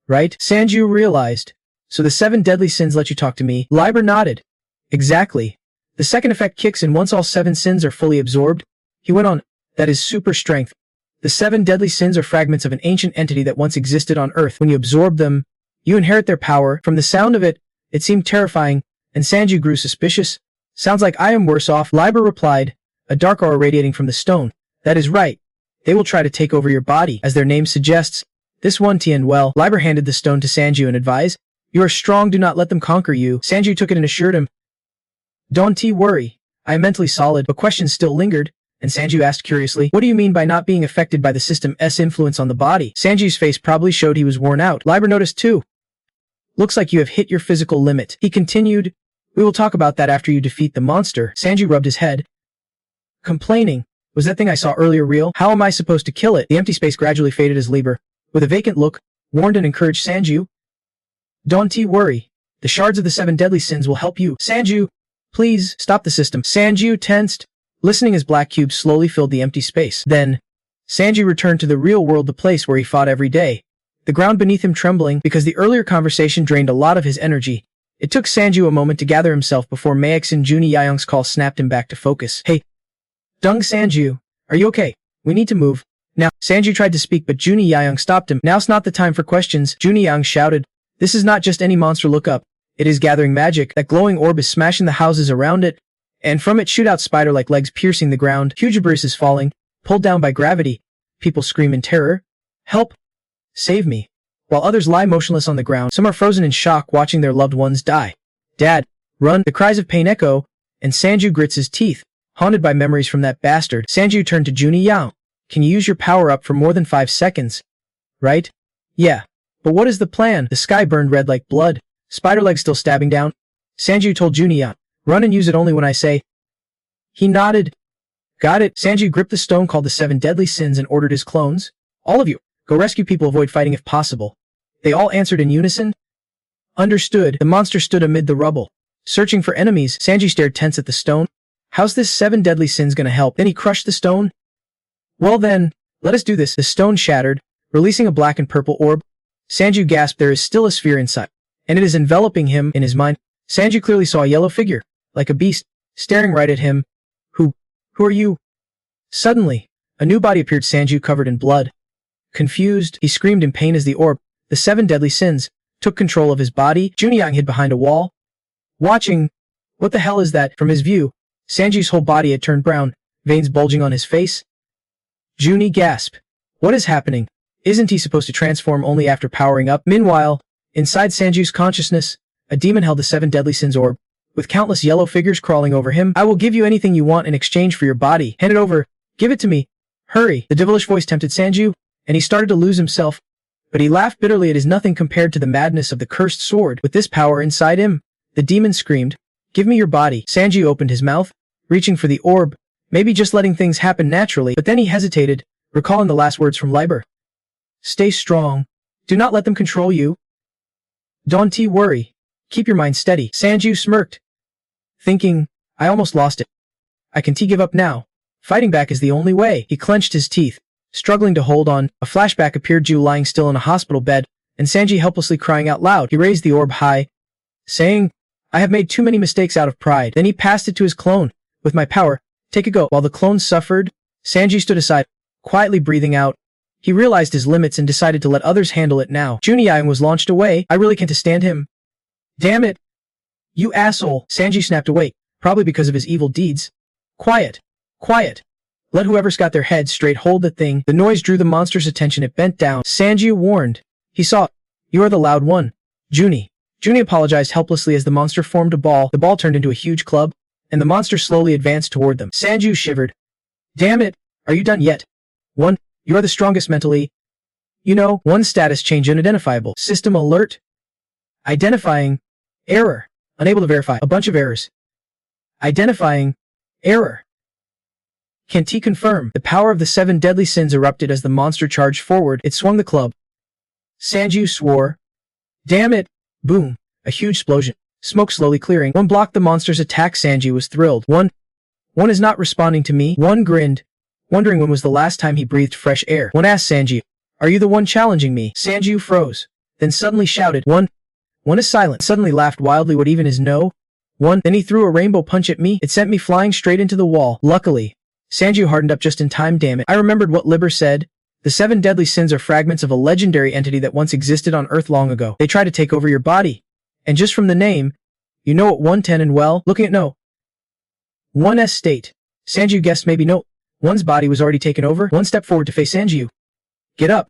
right? Sanju realized. So the 7 deadly sins let you talk to me? Liber nodded. Exactly. The second effect kicks in once all 7 sins are fully absorbed. He went on, that is super strength. The 7 deadly sins are fragments of an ancient entity that once existed on Earth. When you absorb them, you inherit their power. From the sound of it, it seemed terrifying, and Sanju grew suspicious. Sounds like I am worse off. Liber replied, a dark aura radiating from the stone. That is right. They will try to take over your body, as their name suggests. This one Tien well. Liber handed the stone to Sanju and advised, you are strong, do not let them conquer you. Sanju took it and assured him, don't worry. I am mentally solid. But questions still lingered, and Sanju asked curiously, what do you mean by not being affected by the system's influence on the body? Sanju's face probably showed he was worn out. Liber noticed too. Looks like you have hit your physical limit. He continued, we will talk about that after you defeat the monster. Sanju rubbed his head, complaining, was that thing I saw earlier real? How am I supposed to kill it? The empty space gradually faded as Liber, with a vacant look, warned and encouraged Sanju. Don't worry. The shards of the 7 deadly sins will help you. Sanju, please, stop the system. Sanju tensed, listening as black cubes slowly filled the empty space. Then, Sanju returned to the real world, the place where he fought every day. The ground beneath him trembling because the earlier conversation drained a lot of his energy. It took Sanju a moment to gather himself before Maek's and Junie Yayoung's call snapped him back to focus. Hey, Dung Sanju, are you okay? We need to move. Now, Sanju tried to speak but Junie Yayoung stopped him. Now's not the time for questions, Junie Yayoung shouted. This is not just any monster, look up. It is gathering magic. That glowing orb is smashing the houses around it, and from it shoot out spider-like legs piercing the ground. Huge debris is falling, pulled down by gravity. People scream in terror. Help! Save me! While others lie motionless on the ground, some are frozen in shock watching their loved ones die. Dad! Run! The cries of pain echo, and Sanju grits his teeth, haunted by memories from that bastard. Sanju turned to Junie Yaoung. Can you use your power up for more than 5 seconds? Right? Yeah. But what is the plan? The sky burned red like blood, spider legs still stabbing down. Sanju told Junie Yaoung, run and use it only when I say. He nodded. Got it. Sanju gripped the stone called the 7 deadly sins and ordered his clones. All of you, go rescue people, avoid fighting if possible. They all answered in unison. Understood. The monster stood amid the rubble, searching for enemies. Sanji stared tense at the stone. How's this 7 deadly sins gonna help? Then he crushed the stone. Well then, let us do this. The stone shattered, releasing a black and purple orb. Sanji gasped. There is still a sphere inside, and it is enveloping him. In his mind, Sanji clearly saw a yellow figure, like a beast, staring right at him. Who are you? Suddenly, a new body appeared. Sanji covered in blood. Confused, he screamed in pain as the orb, the 7 deadly sins, took control of his body. Junhyang hid behind a wall, watching. What the hell is that? From his view, Sanji's whole body had turned brown, veins bulging on his face. Junie gasped. What is happening? Isn't he supposed to transform only after powering up? Meanwhile, inside Sanji's consciousness, a demon held the 7 deadly sins orb, with countless yellow figures crawling over him. I will give you anything you want in exchange for your body. Hand it over. Give it to me. Hurry. The devilish voice tempted Sanji, and he started to lose himself. But he laughed bitterly. It is nothing compared to the madness of the cursed sword. With this power inside him, the demon screamed, give me your body. Sanji opened his mouth, reaching for the orb, maybe just letting things happen naturally, but then he hesitated, recalling the last words from Liber. Stay strong. Do not let them control you. Don't worry. Keep your mind steady. Sanji smirked, thinking, I almost lost it. I can't give up now. Fighting back is the only way. He clenched his teeth, struggling to hold on. A flashback appeared. Ju lying still in a hospital bed, and Sanji helplessly crying out loud. He raised the orb high, saying, I have made too many mistakes out of pride. Then he passed it to his clone. With my power, take a go. While the clone suffered, Sanji stood aside, quietly breathing out. He realized his limits and decided to let others handle it now. Junhyang was launched away. I really can't stand him. Damn it. You asshole. Sanji snapped awake, probably because of his evil deeds. Quiet. Quiet. Let whoever's got their head straight hold the thing. The noise drew the monster's attention. It bent down. Sanji warned. He saw. You are the loud one. Junie. Junie apologized helplessly as the monster formed a ball. The ball turned into a huge club, and the monster slowly advanced toward them. Sanji shivered. Damn it. Are you done yet? 1. You are the strongest mentally. 1 status change unidentifiable. System alert. Identifying. Error. Unable to verify. A bunch of errors. Identifying. Error. Can't confirm. The power of the 7 deadly sins erupted as the monster charged forward. It swung the club. Sanji swore. Damn it. Boom. A huge explosion. Smoke slowly clearing. 1 blocked the monster's attack. Sanji was thrilled. 1 is not responding to me. 1 grinned, wondering when was the last time he breathed fresh air. 1 asked Sanji, are you the one challenging me? Sanji froze, then suddenly shouted. 1 is silent. Suddenly laughed wildly. What even is no? 1. Then he threw a rainbow punch at me. It sent me flying straight into the wall. Luckily, Sanji hardened up just in time. Damn it. I remembered what Liber said. The 7 deadly sins are fragments of a legendary entity that once existed on Earth long ago. They try to take over your body. And just from the name, you know what 110 and well, looking at no. 1's state. Sanji guessed maybe no. 1's body was already taken over. 1 stepped forward to face Sanji. Get up.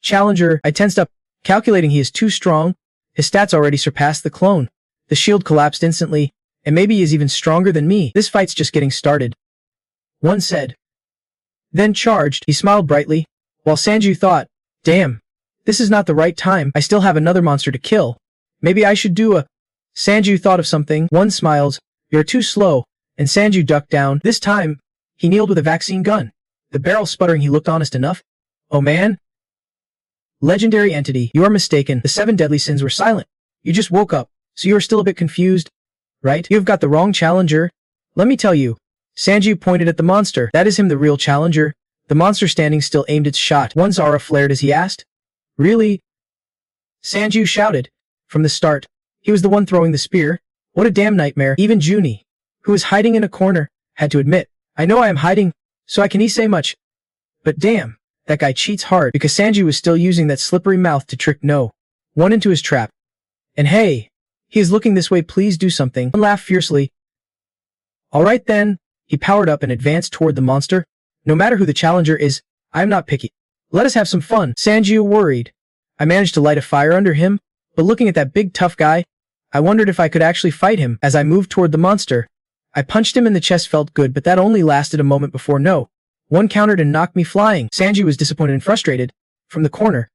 Challenger. I tensed up, calculating he is too strong. His stats already surpassed the clone. The shield collapsed instantly, and maybe he is even stronger than me. This fight's just getting started. 1 said. Then charged. He smiled brightly, while Sanji thought, damn, this is not the right time. I still have another monster to kill. Maybe I should do a... Sanji thought of something. 1 smiles. You're too slow. And Sanji ducked down. This time, he kneeled with a vaccine gun. The barrel sputtering. He looked honest enough. Oh man. Legendary entity. You are mistaken. The 7 deadly sins were silent. You just woke up, so you are still a bit confused. Right? You have got the wrong challenger. Let me tell you. Sanji pointed at the monster. That is him, the real challenger. The monster standing still aimed its shot. 1's aura flared as he asked. Really? Sanji shouted. From the start, he was the one throwing the spear. What a damn nightmare. Even Junie, who was hiding in a corner, had to admit, I know I am hiding, so I can say much. But damn, that guy cheats hard, because Sanji was still using that slippery mouth to trick no 1 into his trap. And hey, he is looking this way, please do something. 1 laughed fiercely. Alright then, he powered up and advanced toward the monster. No matter who the challenger is, I am not picky. Let us have some fun. Sanji worried. I managed to light a fire under him, but looking at that big tough guy, I wondered if I could actually fight him. As I moved toward the monster, I punched him in the chest. Felt good, but that only lasted a moment before no 1 countered and knocked me flying. Sanji was disappointed and frustrated. From the corner,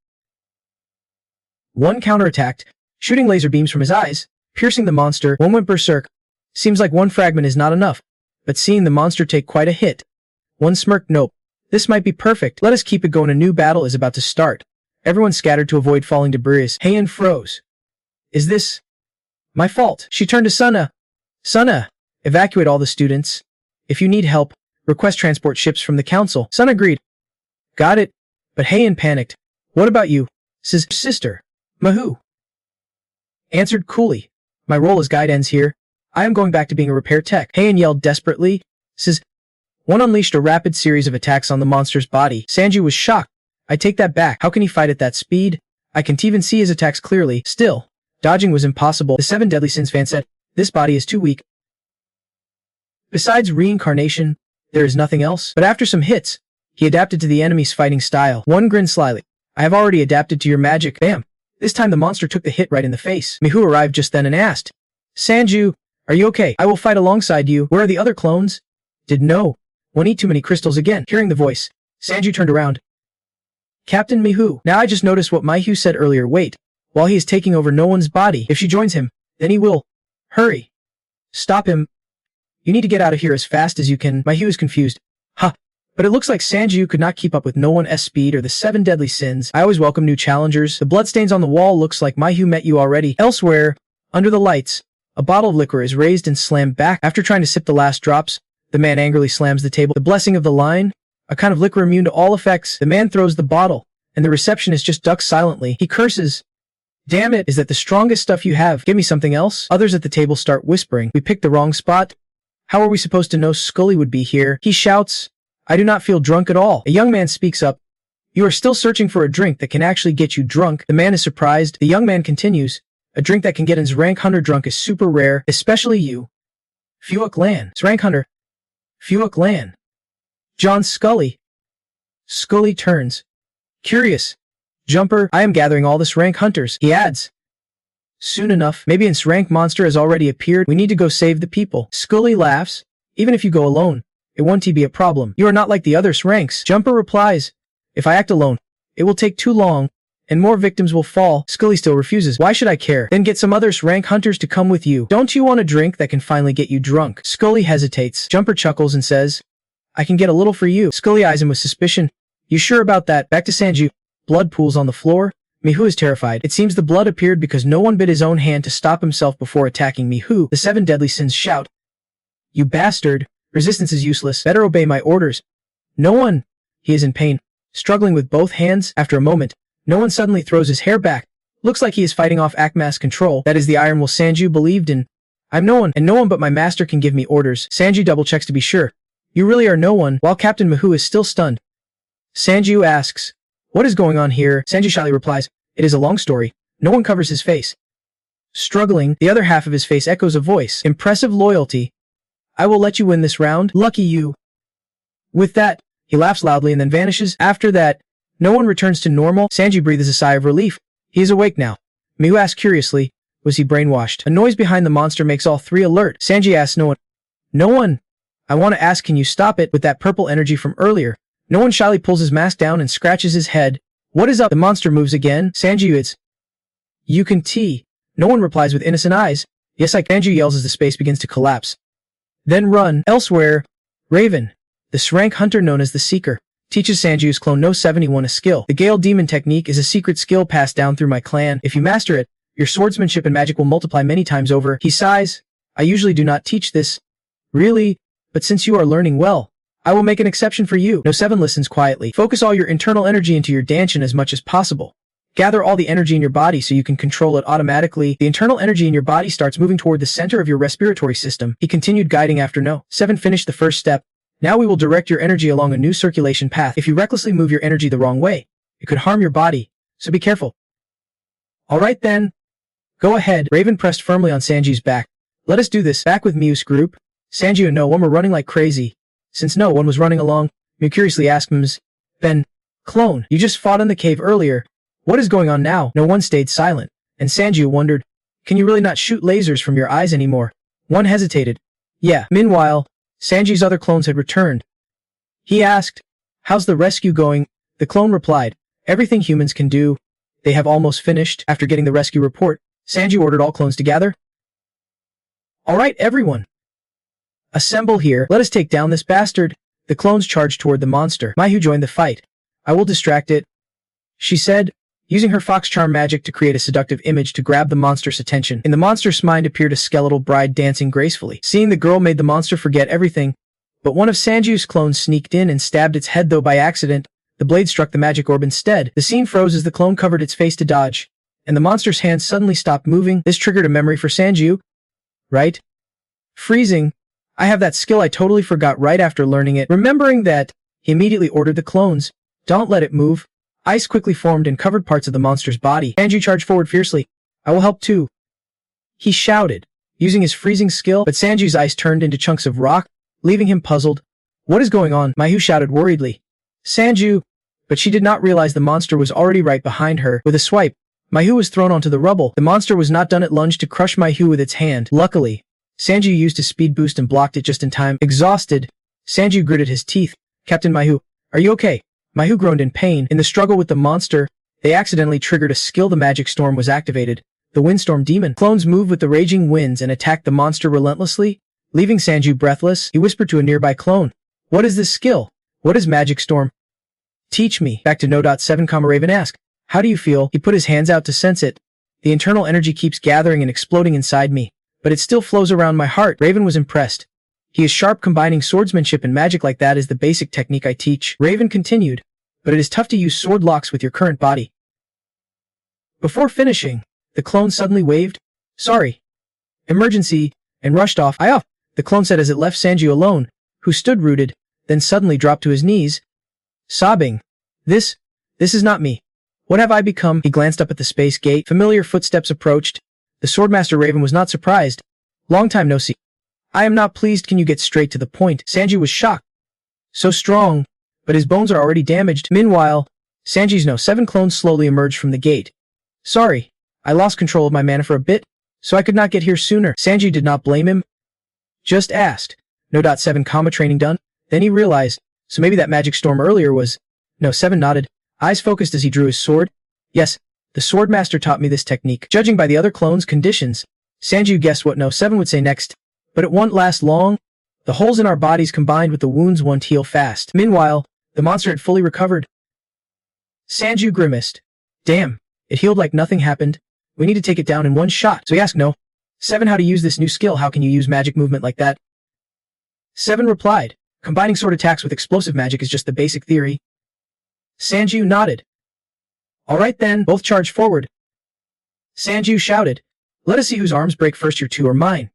1 counterattacked, shooting laser beams from his eyes, piercing the monster. 1 went berserk. Seems like 1 fragment is not enough, but seeing the monster take quite a hit, 1 smirked. Nope. This might be perfect. Let us keep it going. A new battle is about to start. Everyone scattered to avoid falling debris. Heian froze. Is this my fault? She turned to Suna. Suna, evacuate all the students. If you need help, request transport ships from the council. Suna agreed. Got it. But Heian panicked. What about you? Says sister. Mahu answered coolly. My role as guide ends here. I am going back to being a repair tech. Heian yelled desperately. Says one unleashed a rapid series of attacks on the monster's body. Sanju was shocked. I take that back. How can he fight at that speed? I can't even see his attacks clearly. Still, dodging was impossible. The 7 Deadly Sins fan said, this body is too weak. Besides reincarnation, there is nothing else. But after some hits, he adapted to the enemy's fighting style. One grinned slyly. I have already adapted to your magic. Bam. This time the monster took the hit right in the face. Mihu arrived just then and asked, Sanju, are you okay? I will fight alongside you. Where are the other clones? Did no one eat too many crystals again? Hearing the voice, Sanju turned around. Captain Mihu. Now I just noticed what Mihu said earlier. Wait. While he is taking over no one's body, if she joins him, then he will. Hurry. Stop him. You need to get out of here as fast as you can. Mihu is confused. Huh. But it looks like Sanju could not keep up with no one's speed or the 7 Deadly Sins. I always welcome new challengers. The bloodstains on the wall looks like Mihu met you already. Elsewhere, under the lights, a bottle of liquor is raised and slammed back. After trying to sip the last drops, the man angrily slams the table. The blessing of the line, a kind of liquor immune to all effects. The man throws the bottle, and the receptionist just ducks silently. He curses. Damn it, is that the strongest stuff you have? Give me something else. Others at the table start whispering. We picked the wrong spot. How are we supposed to know Scully would be here? He shouts. I do not feel drunk at all. A young man speaks up. You are still searching for a drink that can actually get you drunk. The man is surprised. The young man continues. A drink that can get his rank hunter drunk is super rare, especially you. Fuok Lan. Rank hunter. Fuok Lan. John Scully. Scully turns. Curious. Jumper, I am gathering all this rank hunters. He adds. Soon enough, maybe its rank monster has already appeared. We need to go save the people. Scully laughs. Even if you go alone, it won't be a problem. You are not like the others' ranks. Jumper replies. If I act alone, it will take too long, and more victims will fall. Scully still refuses. Why should I care? Then get some others' rank hunters to come with you. Don't you want a drink that can finally get you drunk? Scully hesitates. Jumper chuckles and says, I can get a little for you. Scully eyes him with suspicion. You sure about that? Back to Sanju. Blood pools on the floor. Mihu is terrified. It seems the blood appeared because no one bit his own hand to stop himself before attacking Mihu. The 7 Deadly Sins shout. You bastard. Resistance is useless. Better obey my orders. No one. He is in pain. Struggling with both hands. After a moment, no one suddenly throws his hair back. Looks like he is fighting off Akma's control. That is the iron will Sanju believed in. I'm no one, and no one but my master can give me orders. Sanju double checks to be sure. You really are no one, while Captain Mihu is still stunned. Sanju asks, what is going on here? Sanju shyly replies, it is a long story. No one covers his face. Struggling, the other half of his face echoes a voice. Impressive loyalty. I will let you win this round. Lucky you. With that, he laughs loudly and then vanishes. After that, no one returns to normal. Sanju breathes a sigh of relief. He is awake now. Mihu asks curiously, was he brainwashed? A noise behind the monster makes all three alert. Sanji asks no one. No one. I want to ask, can you stop it with that purple energy from earlier? No one shyly pulls his mask down and scratches his head. What is up? The monster moves again. Sanju it's. You can tee. No one replies with innocent eyes. Yes, I can. Sanju yells as the space begins to collapse. Then run. Elsewhere, Raven, the rank hunter known as the Seeker, teaches Sanju's clone No 71 a skill. The Gale Demon technique is a secret skill passed down through my clan. If you master it, your swordsmanship and magic will multiply many times over. He sighs. I usually do not teach this. Really? But since you are learning well, I will make an exception for you. No 7 listens quietly. Focus all your internal energy into your danchin as much as possible. Gather all the energy in your body so you can control it automatically. The internal energy in your body starts moving toward the center of your respiratory system. He continued guiding after No 7 finished the first step. Now we will direct your energy along a new circulation path. If you recklessly move your energy the wrong way, it could harm your body, so be careful. Alright then. Go ahead. Raven pressed firmly on Sanju's back. Let us do this. Back with Miu's group. Sanju and No 1 were running like crazy. Since No 1 was running along, Miu curiously asked Ms. Ben, clone, you just fought in the cave earlier. What is going on now? No 1 stayed silent, and Sanju wondered, can you really not shoot lasers from your eyes anymore? 1 hesitated. Yeah. Meanwhile, Sanju's other clones had returned. He asked, how's the rescue going? The clone replied, everything humans can do. They have almost finished. After getting the rescue report, Sanju ordered all clones to gather. Alright everyone. Assemble here. Let us take down this bastard. The clones charged toward the monster. Mihu joined the fight. I will distract it. She said, using her fox charm magic to create a seductive image to grab the monster's attention. In the monster's mind appeared a skeletal bride dancing gracefully. Seeing the girl made the monster forget everything, but one of Sanju's clones sneaked in and stabbed its head, though by accident, the blade struck the magic orb instead. The scene froze as the clone covered its face to dodge, and the monster's hands suddenly stopped moving. This triggered a memory for Sanju, right? Freezing. I have that skill I totally forgot right after learning it. Remembering that, he immediately ordered the clones, "Don't let it move." Ice quickly formed and covered parts of the monster's body. Sanju charged forward fiercely. "I will help too," he shouted, using his freezing skill, but Sanju's ice turned into chunks of rock, leaving him puzzled. "What is going on?" Mihu shouted worriedly. "Sanju," but she did not realize the monster was already right behind her. With a swipe, Mihu was thrown onto the rubble. The monster was not done. It lunged to crush Mihu with its hand. Luckily, Sanju used his speed boost and blocked it just in time. Exhausted, Sanju gritted his teeth. "Captain Mihu, are you okay?" Mihu groaned in pain. In the struggle with the monster, they accidentally triggered a skill. The magic storm was activated. The windstorm demon. Clones moved with the raging winds and attacked the monster relentlessly, leaving Sanju breathless. He whispered to a nearby clone, "What is this skill? What is magic storm? Teach me." Back to No.7, Raven asked, "How do you feel?" He put his hands out to sense it. "The internal energy keeps gathering and exploding inside me, but it still flows around my heart." Raven was impressed. "He is sharp. Combining swordsmanship and magic like that is the basic technique I teach." Raven continued, "But it is tough to use sword locks with your current body." Before finishing, the clone suddenly waved, "Sorry. Emergency," and rushed off. "I off," the clone said as it left Sanju alone, who stood rooted, then suddenly dropped to his knees, sobbing. This is not me. What have I become?" He glanced up at the space gate. Familiar footsteps approached. The Swordmaster Raven was not surprised. "Long time no see. I am not pleased. Can you get straight to the point?" Sanju was shocked. "So strong, but his bones are already damaged." Meanwhile, Sanji's No.7 clone slowly emerged from the gate. "Sorry, I lost control of my mana for a bit, so I could not get here sooner." Sanji did not blame him. Just asked, No.7, training done? Then he realized, so maybe that magic storm earlier was... No.7 nodded, eyes focused as he drew his sword. "Yes, the Swordmaster taught me this technique." Judging by the other clones' conditions, Sanju guessed what No.7 would say next, but it won't last long. "The holes in our bodies combined with the wounds won't heal fast." Meanwhile, the monster had fully recovered. Sanju grimaced. "Damn, it healed like nothing happened. We need to take it down in one shot." So he asked No.7 how to use this new skill. "How can you use magic movement like that?" 7 replied, "Combining sword attacks with explosive magic is just the basic theory." Sanju nodded. "Alright then, both charge forward." Sanju shouted, "Let us see whose arms break first, your two or mine."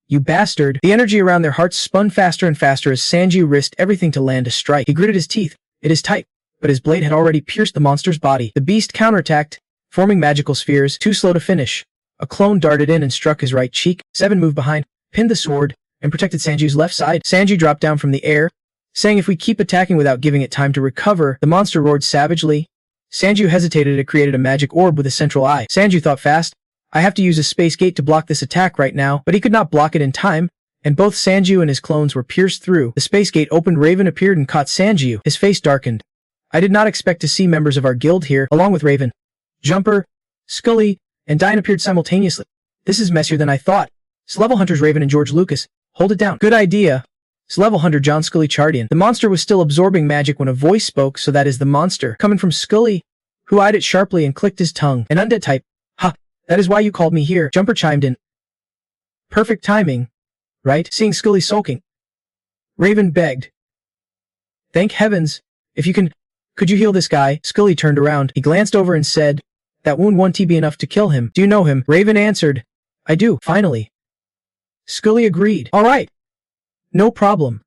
"You bastard." The energy around their hearts spun faster and faster as Sanju risked everything to land a strike. He gritted his teeth. It is tight, but his blade had already pierced the monster's body. The beast counterattacked, forming magical spheres, too slow to finish. A clone darted in and struck his right cheek. 7 moved behind, pinned the sword, and protected Sanju's left side. Sanju dropped down from the air, saying if we keep attacking without giving it time to recover. The monster roared savagely. Sanju hesitated. It created a magic orb with a central eye. Sanju thought fast. "I have to use a space gate to block this attack right now," but he could not block it in time, and both Sanju and his clones were pierced through. The space gate opened. Raven appeared and caught Sanju. His face darkened. "I did not expect to see members of our guild here." Along with Raven, Jumper, Scully, and Diane appeared simultaneously. "This is messier than I thought." "Level Hunters Raven and George Lucas, hold it down." "Good idea." Level Hunter John Scully Chardian. The monster was still absorbing magic when a voice spoke. "So that is the monster." Coming from Scully, who eyed it sharply and clicked his tongue. "An undead type. Ha, that is why you called me here." Jumper chimed in. "Perfect timing, right?" Seeing Scully sulking, Raven begged, "Thank heavens, if you can, could you heal this guy?" Scully turned around. He glanced over and said, "That wound won't be enough to kill him." "Do you know him?" Raven answered, "I do." Finally, Scully agreed. "All right. No problem.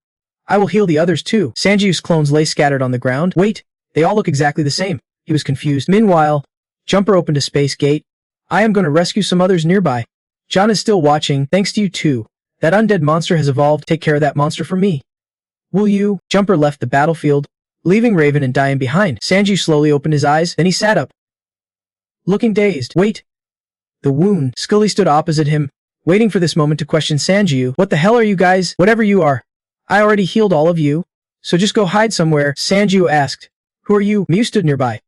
I will heal the others too." Sanju's clones lay scattered on the ground. "Wait, they all look exactly the same." He was confused. Meanwhile, Jumper opened a space gate. "I am going to rescue some others nearby. John is still watching. Thanks to you too. That undead monster has evolved. Take care of that monster for me. Will you?" Jumper left the battlefield, leaving Raven and Diane behind. Sanju slowly opened his eyes, then he sat up, looking dazed. "Wait. The wound." Scully stood opposite him, waiting for this moment to question Sanju. "What the hell are you guys? Whatever you are. I already healed all of you, so just go hide somewhere." Sanju asked, "Who are you?" Miu stood nearby,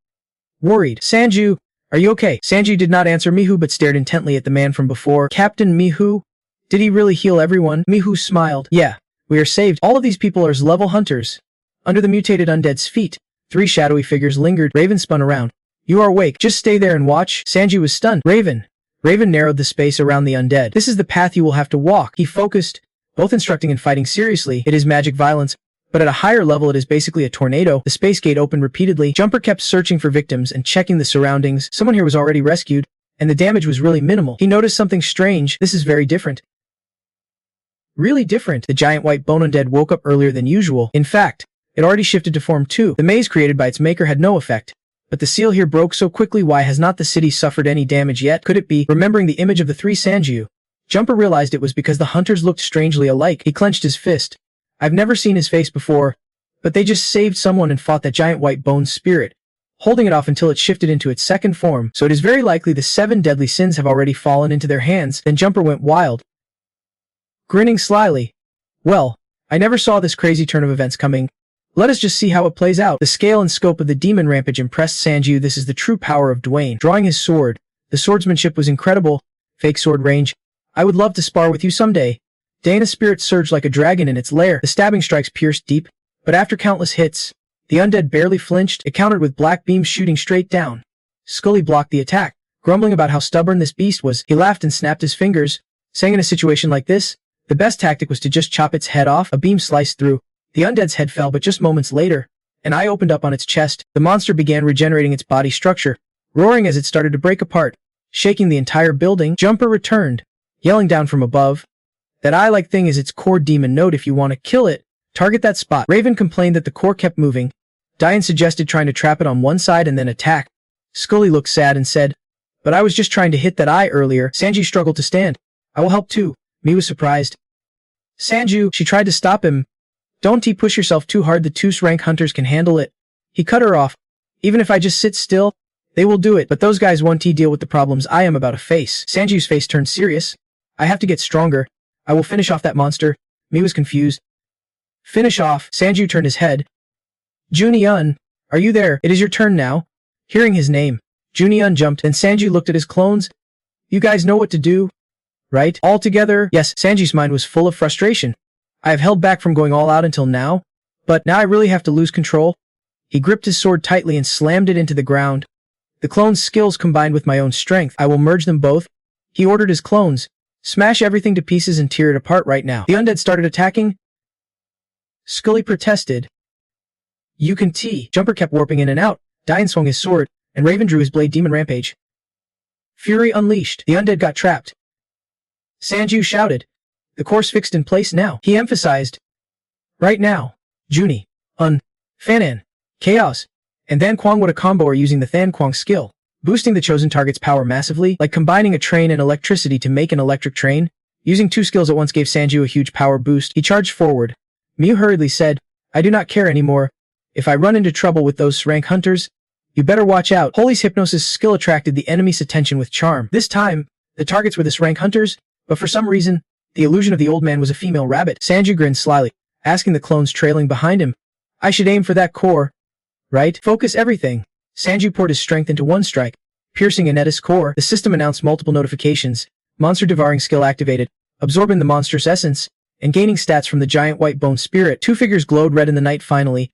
worried. "Sanju, are you okay?" Sanju did not answer Mihu but stared intently at the man from before. "Captain Mihu? Did he really heal everyone?" Mihu smiled. "Yeah, we are saved. All of these people are level hunters." Under the mutated undead's feet, 3 shadowy figures lingered. Raven spun around. You are awake. Just stay there and watch. Sanji was stunned. Raven narrowed the space around the undead. This is the path you will have to walk. He focused, both instructing and fighting seriously. It is magic violence, but at a higher level it is basically a tornado. The space gate opened repeatedly. Jumper kept searching for victims and checking the surroundings. Someone here was already rescued, and the damage was really minimal. He noticed something strange. This is very different. Really different. The giant white bone undead woke up earlier than usual. In fact, it already shifted to form 2. The maze created by its maker had no effect. But the seal here broke so quickly. Why has not the city suffered any damage yet? Could it be? Remembering the image of the 3 Sanju, Jumper realized it was because the hunters looked strangely alike. He clenched his fist. I've never seen his face before, but they just saved someone and fought that giant white bone spirit, holding it off until it shifted into its second form. So it is very likely the 7 deadly sins have already fallen into their hands. Then Jumper went wild, grinning slyly. Well, I never saw this crazy turn of events coming. Let us just see how it plays out. The scale and scope of the demon rampage impressed Sanju. This is the true power of Dwayne. Drawing his sword, the swordsmanship was incredible. Fake sword range. I would love to spar with you someday. Dana's spirit surged like a dragon in its lair. The stabbing strikes pierced deep, but after countless hits, the undead barely flinched. It countered with black beams shooting straight down. Scully blocked the attack, grumbling about how stubborn this beast was. He laughed and snapped his fingers, saying in a situation like this, the best tactic was to just chop its head off. A beam sliced through. The undead's head fell, but just moments later, an eye opened up on its chest. The monster began regenerating its body structure, roaring as it started to break apart, shaking the entire building. Jumper returned, yelling down from above, that eye-like thing is its core demon node. If you want to kill it, target that spot. Raven complained that the core kept moving. Diane suggested trying to trap it on one side and then attack. Scully looked sad and said, but I was just trying to hit that eye earlier. Sanji struggled to stand. I will help too. Mi was surprised. Sanju, she tried to stop him. Don't push yourself too hard. The 2 rank hunters can handle it. He cut her off. Even if I just sit still, they will do it. But those guys won't deal with the problems I am about to face. Sanju's face turned serious. I have to get stronger. I will finish off that monster. Mi was confused. Finish off. Sanju turned his head. Juniun, are you there? It is your turn now. Hearing his name, Juniun jumped, and Sanju looked at his clones. You guys know what to do, right? All together? Yes. Sanji's mind was full of frustration. I have held back from going all out until now, but now I really have to lose control. He gripped his sword tightly and slammed it into the ground. The clones' skills combined with my own strength. I will merge them both. He ordered his clones. Smash everything to pieces and tear it apart right now. The undead started attacking. Scully protested. You can T. Jumper kept warping in and out. Diane swung his sword, and Raven drew his blade. Demon rampage. Fury unleashed. The undead got trapped. Sanju shouted. The course fixed in place now. He emphasized. Right now. Junie. Fanan. Chaos. And Than Quang. What a combo are using the Than Quang skill. Boosting the chosen target's power massively, like combining a train and electricity to make an electric train. Using 2 skills at once gave Sanju a huge power boost. He charged forward. Miu hurriedly said, I do not care anymore. If I run into trouble with those rank hunters, you better watch out. Holy's hypnosis skill attracted the enemy's attention with charm. This time, the targets were the rank hunters, but for some reason, the illusion of the old man was a female rabbit. Sanju grinned slyly, asking the clones trailing behind him. I should aim for that core, right? Focus everything. Sanju poured his strength into one strike, piercing Aneta's core. The system announced multiple notifications. Monster devouring skill activated, absorbing the monster's essence, and gaining stats from the giant white bone spirit. 2 figures glowed red in the night. Finally,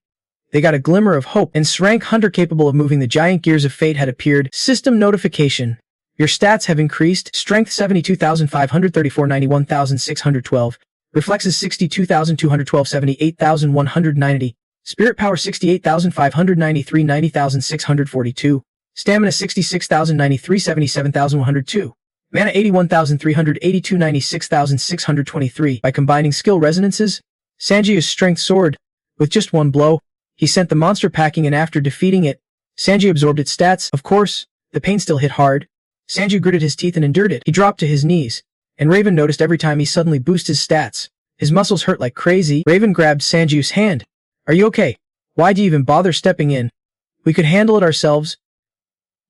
they got a glimmer of hope. And rank hunter capable of moving the giant gears of fate had appeared. System notification. Your stats have increased. Strength 72,534, 91,612. Reflexes 62,212, 78,190. Spirit power 68,593, 90,642. Stamina 66,093, 77,102. Mana 81,382, 96,623. By combining skill resonances, Sanji's strength soared. With just one blow, he sent the monster packing, and after defeating it, Sanji absorbed its stats. Of course, the pain still hit hard. Sanju gritted his teeth and endured it. He dropped to his knees, and Raven noticed every time he suddenly boosted his stats, his muscles hurt like crazy. Raven grabbed Sanju's hand. Are you okay? Why do you even bother stepping in? We could handle it ourselves.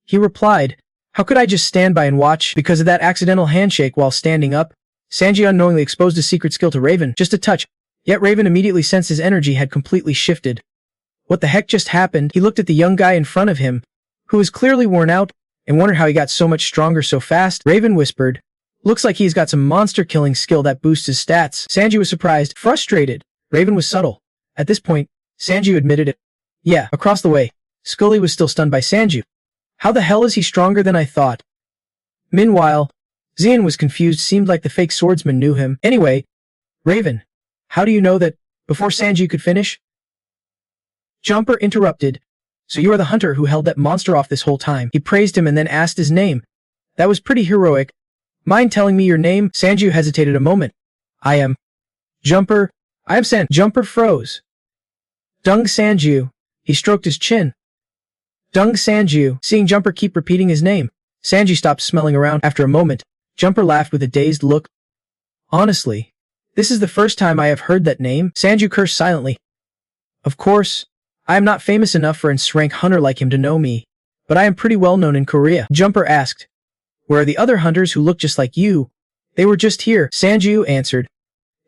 He replied, how could I just stand by and watch? Because of that accidental handshake while standing up, Sanji unknowingly exposed a secret skill to Raven. Just a touch. Yet Raven immediately sensed his energy had completely shifted. What the heck just happened? He looked at the young guy in front of him, who was clearly worn out, and wondered how he got so much stronger so fast. Raven whispered, looks like he's got some monster-killing skill that boosts his stats. Sanji was surprised, frustrated. Raven was subtle. At this point, Sanju admitted it. Yeah, across the way. Scully was still stunned by Sanju. How the hell is he stronger than I thought? Meanwhile, Xian was confused. Seemed like the fake swordsman knew him. Anyway, Raven, how do you know that before Sanju could finish? Jumper interrupted. So you are the hunter who held that monster off this whole time. He praised him and then asked his name. That was pretty heroic. Mind telling me your name? Sanju hesitated a moment. I am Jumper. I am San. Jumper froze. Dung Sanju. He stroked his chin. Dung Sanju. Seeing Jumper keep repeating his name, Sanju stopped smelling around. After a moment, Jumper laughed with a dazed look. Honestly, this is the first time I have heard that name. Sanju cursed silently. Of course, I am not famous enough for an S-rank hunter like him to know me, but I am pretty well known in Korea. Jumper asked, where are the other hunters who look just like you? They were just here. Sanju answered,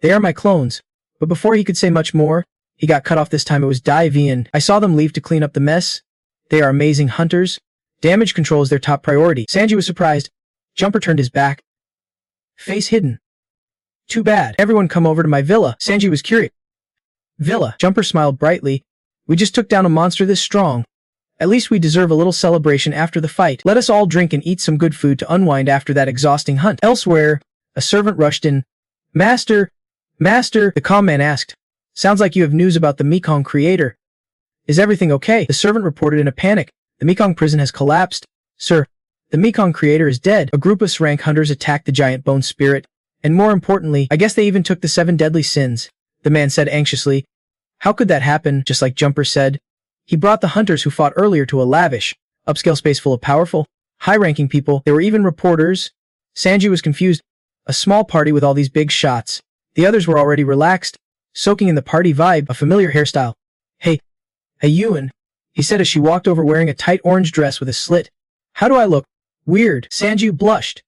they are my clones. But before he could say much more, he got cut off. This time it was Dai Vian. I saw them leave to clean up the mess. They are amazing hunters. Damage control is their top priority. Sanju was surprised. Jumper turned his back. Face hidden. Too bad. Everyone come over to my villa. Sanju was curious. Villa. Jumper smiled brightly. We just took down a monster this strong. At least we deserve a little celebration after the fight. Let us all drink and eat some good food to unwind after that exhausting hunt. Elsewhere, a servant rushed in. Master, the calm man asked. Sounds like you have news about the Mekong creator. Is everything okay? The servant reported in a panic. The Mekong prison has collapsed. Sir, the Mekong creator is dead. A group of S-rank hunters attacked the giant bone spirit. And more importantly, I guess they even took the 7 deadly sins. The man said anxiously. How could that happen? Just like Jumper said. He brought the hunters who fought earlier to a lavish, upscale space full of powerful, high-ranking people. There were even reporters. Sanju was confused. A small party with all these big shots. The others were already relaxed, soaking in the party vibe, a familiar hairstyle. Hey Yuan, he said as she walked over wearing a tight orange dress with a slit. How do I look? Weird. Sanju blushed.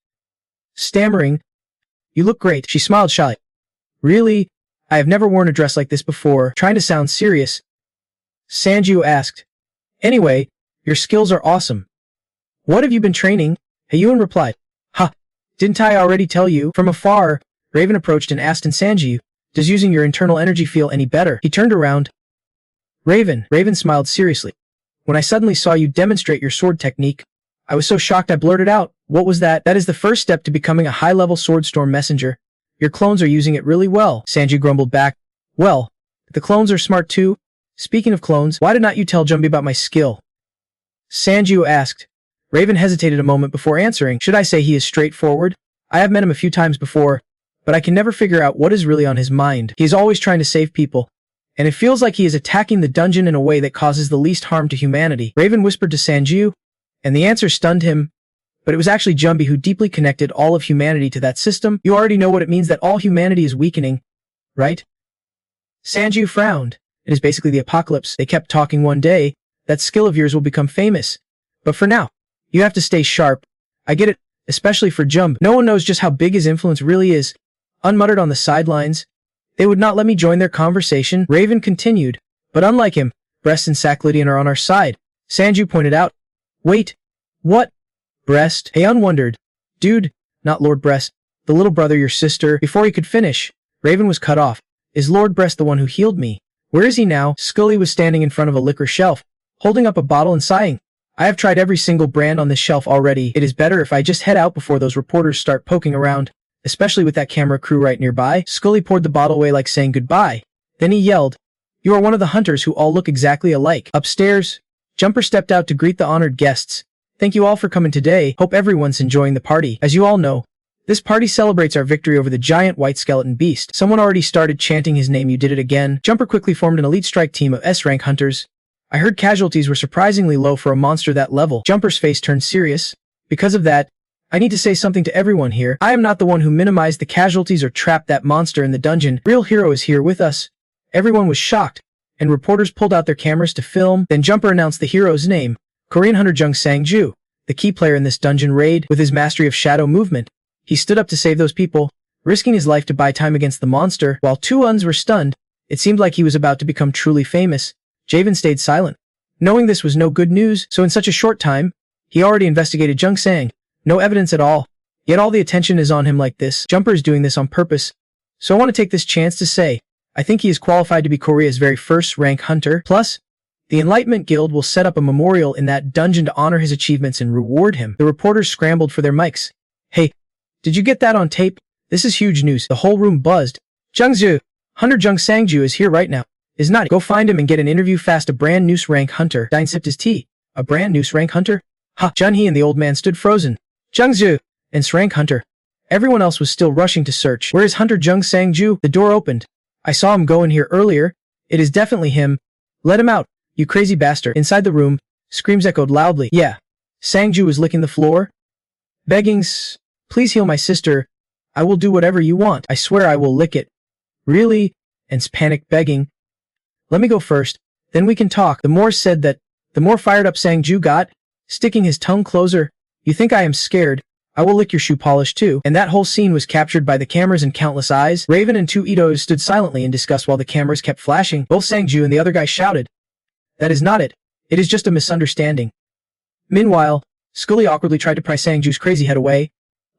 Stammering. You look great. She smiled shyly. Really? I have never worn a dress like this before. Trying to sound serious, Sanju asked. Anyway, your skills are awesome. What have you been training? Yuan replied. Ha! Didn't I already tell you? From afar, Raven approached and asked in Sanju, does using your internal energy feel any better? He turned around. Raven smiled seriously. When I suddenly saw you demonstrate your sword technique, I was so shocked I blurted out, what was that? That is the first step to becoming a high-level Swordstorm messenger. Your clones are using it really well. Sanju grumbled back. Well, the clones are smart too. Speaking of clones, why did not you tell Jumbi about my skill? Sanju asked. Raven hesitated a moment before answering. Should I say he is straightforward? I have met him a few times before, but I can never figure out what is really on his mind. He is always trying to save people, and it feels like he is attacking the dungeon in a way that causes the least harm to humanity. Raven whispered to Sanju, and the answer stunned him. But it was actually Jumbi who deeply connected all of humanity to that system. You already know what it means that all humanity is weakening, right? Sanju frowned. It is basically the apocalypse. They kept talking one day. That skill of yours will become famous. But for now, you have to stay sharp. I get it, especially for Jumb. No one knows just how big his influence really is. Unmuttered on the sidelines. They would not let me join their conversation. Raven continued. But unlike him, Breast and Saklidian are on our side. Sanju pointed out. Wait. What? Breast? Heian wondered. Dude, not Lord Breast. The little brother your sister. Before he could finish, Raven was cut off. Is Lord Breast the one who healed me? Where is he now? Scully was standing in front of a liquor shelf, holding up a bottle and sighing. I have tried every single brand on this shelf already. It is better if I just head out before those reporters start poking around, especially with that camera crew right nearby. Scully poured the bottle away like saying goodbye. Then he yelled, you are one of the hunters who all look exactly alike. Upstairs, Jumper stepped out to greet the honored guests. Thank you all for coming today. Hope everyone's enjoying the party. As you all know, this party celebrates our victory over the giant white skeleton beast. Someone already started chanting his name. You did it again. Jumper quickly formed an elite strike team of S-rank hunters. I heard casualties were surprisingly low for a monster that level. Jumper's face turned serious. Because of that, I need to say something to everyone here. I am not the one who minimized the casualties or trapped that monster in the dungeon. Real hero is here with us. Everyone was shocked, and reporters pulled out their cameras to film. Then Jumper announced the hero's name, Korean hunter Jung Sang-ju, the key player in this dungeon raid. With his mastery of shadow movement, he stood up to save those people, risking his life to buy time against the monster. While two Uns were stunned, it seemed like he was about to become truly famous. Javen stayed silent, knowing this was no good news, so in such a short time, he already investigated Jung Sang. No evidence at all, yet all the attention is on him like this. Jumper is doing this on purpose, so I want to take this chance to say, I think he is qualified to be Korea's very first rank hunter. Plus, The Enlightenment Guild will set up a memorial in that dungeon to honor his achievements and reward him. The reporters scrambled for their mics. Hey, did you get that on tape? This is huge news. The whole room buzzed. Jungju, Hunter Jung Sangju is here right now. Is not. Go find him and get an interview fast. A brand new rank hunter. Dine sipped his tea. A brand new rank hunter? Ha! Junhee and the old man stood frozen. Jungju and rank hunter. Everyone else was still rushing to search. Where is Hunter Jung Sangju? The door opened. I saw him go in here earlier. It is definitely him. Let him out, you crazy bastard. Inside the room, screams echoed loudly. Yeah. Sangju was licking the floor, begging, please heal my sister. I will do whatever you want. I swear I will lick it. Really? And panicked, begging. Let me go first, then we can talk. The more said that, the more fired up Sangju got, sticking his tongue closer. You think I am scared? I will lick your shoe polish too. And that whole scene was captured by the cameras and countless eyes. Raven and two Itos stood silently in disgust while the cameras kept flashing. Both Sangju and the other guy shouted. That is not it. It is just a misunderstanding. Meanwhile, Scully awkwardly tried to pry Sangju's crazy head away.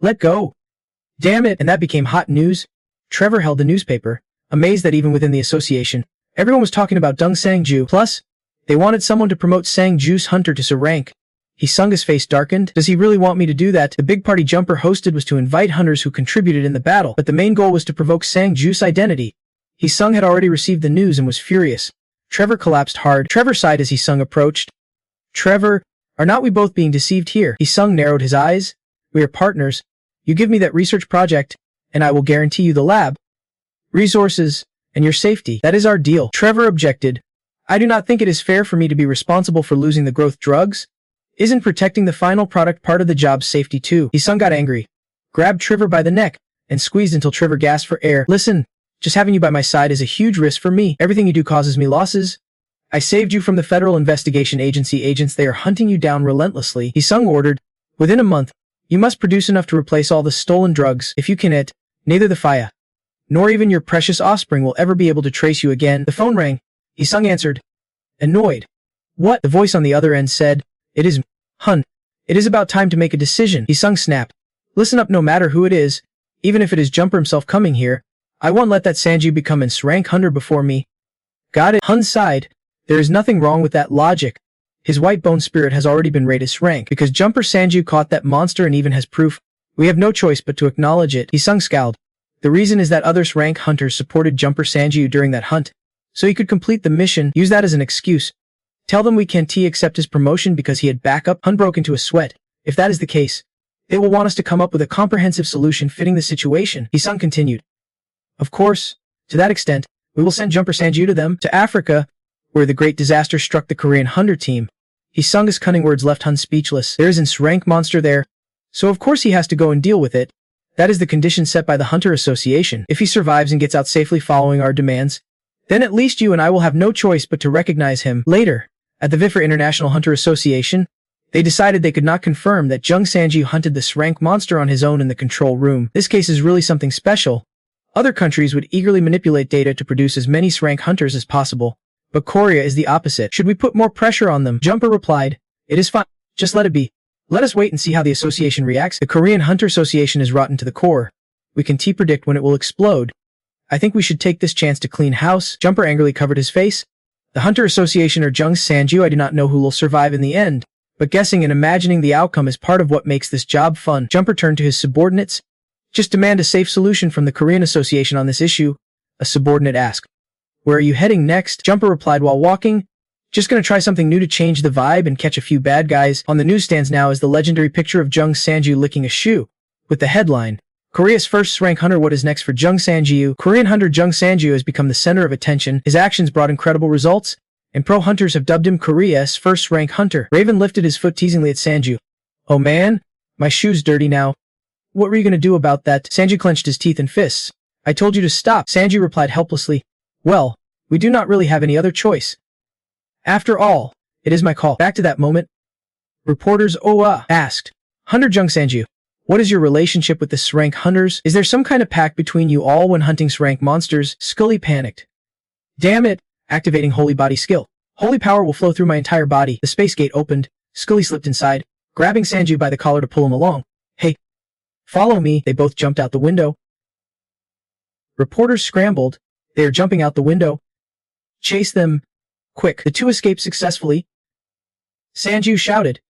Let go. Damn it. And that became hot news. Trevor held the newspaper, amazed that even within the association, everyone was talking about Dung Sangju. Plus, they wanted someone to promote Sangju's hunter to Sir rank. He sung, his face darkened. Does he really want me to do that? The big party Jumper hosted was to invite hunters who contributed in the battle, but the main goal was to provoke Sangju's identity. He sung had already received the news and was furious. Trevor collapsed hard. Trevor sighed as he sung approached. Trevor, are not we both being deceived here? He sung narrowed his eyes. We are partners. You give me that research project, and I will guarantee you the lab, resources, and your safety. That is our deal. Trevor objected. I do not think it is fair for me to be responsible for losing the growth drugs. Isn't protecting the final product part of the job's safety too? He-sung got angry, grabbed Trevor by the neck, and squeezed until Trevor gasped for air. Listen, just having you by my side is a huge risk for me. Everything you do causes me losses. I saved you from the Federal Investigation Agency agents. They are hunting you down relentlessly. He-sung ordered. Within a month, you must produce enough to replace all the stolen drugs. If you cannot, neither the Faya, nor even your precious offspring will ever be able to trace you again. The phone rang. He-sung answered. Annoyed. What? The voice on the other end said. It is, Hun. It is about time to make a decision. He-sung snapped. Listen up, no matter who it is, even if it is Jumper himself coming here, I won't let that Sanju become an rank hunter before me. Got it? Hun sighed. There is nothing wrong with that logic. His white bone spirit has already been rated S rank because Jumper Sanju caught that monster and even has proof. We have no choice but to acknowledge it. He-sung scowled. The reason is that other rank hunters supported Jumper Sanju during that hunt, so he could complete the mission. Use that as an excuse. Tell them we can't accept his promotion because he had backup. Hun broke into a sweat. If that is the case, they will want us to come up with a comprehensive solution fitting the situation. He-sung continued. Of course, to that extent, we will send Jumper Sanju to them, to Africa, where the great disaster struck the Korean hunter team. He-sung, his cunning words left Hun speechless. There is an rank monster there, so of course he has to go and deal with it. That is the condition set by the Hunter Association. If he survives and gets out safely following our demands, then at least you and I will have no choice but to recognize him. Later, at the Vifer International Hunter Association, they decided they could not confirm that Jung Sanju hunted the rank monster on his own in the control room. This case is really something special. Other countries would eagerly manipulate data to produce as many rank hunters as possible. But Korea is the opposite. Should we put more pressure on them? Jumper replied. It is fine. Just let it be. Let us wait and see how the association reacts. The Korean Hunter Association is rotten to the core. We can predict when it will explode. I think we should take this chance to clean house. Jumper angrily covered his face. The Hunter Association or Jung Sanju, I do not know who will survive in the end, but guessing and imagining the outcome is part of what makes this job fun. Jumper turned to his subordinates. Just demand a safe solution from the Korean Association on this issue, a subordinate asked. Where are you heading next? Jumper replied while walking. Just gonna try something new to change the vibe and catch a few bad guys. On the newsstands now is the legendary picture of Jung Sanju licking a shoe, with the headline, Korea's first rank hunter. What is next for Jung Sanju? Korean hunter Jung Sanju has become the center of attention. His actions brought incredible results, and pro hunters have dubbed him Korea's first rank hunter. Raven lifted his foot teasingly at Sanju. Oh man, my shoe's dirty now. What were you gonna do about that? Sanju clenched his teeth and fists. I told you to stop. Sanju replied helplessly. Well, we do not really have any other choice. After all, it is my call. Back to that moment. Reporters asked. Hunter Jung Sanju, what is your relationship with the rank hunters? Is there some kind of pact between you all when hunting rank monsters? Scully panicked. Damn it, activating holy body skill. Holy power will flow through my entire body. The space gate opened. Scully slipped inside, grabbing Sanju by the collar to pull him along. Hey, follow me. They both jumped out the window. Reporters scrambled. They are jumping out the window. Chase them. Quick, the two escaped successfully. Sanju shouted.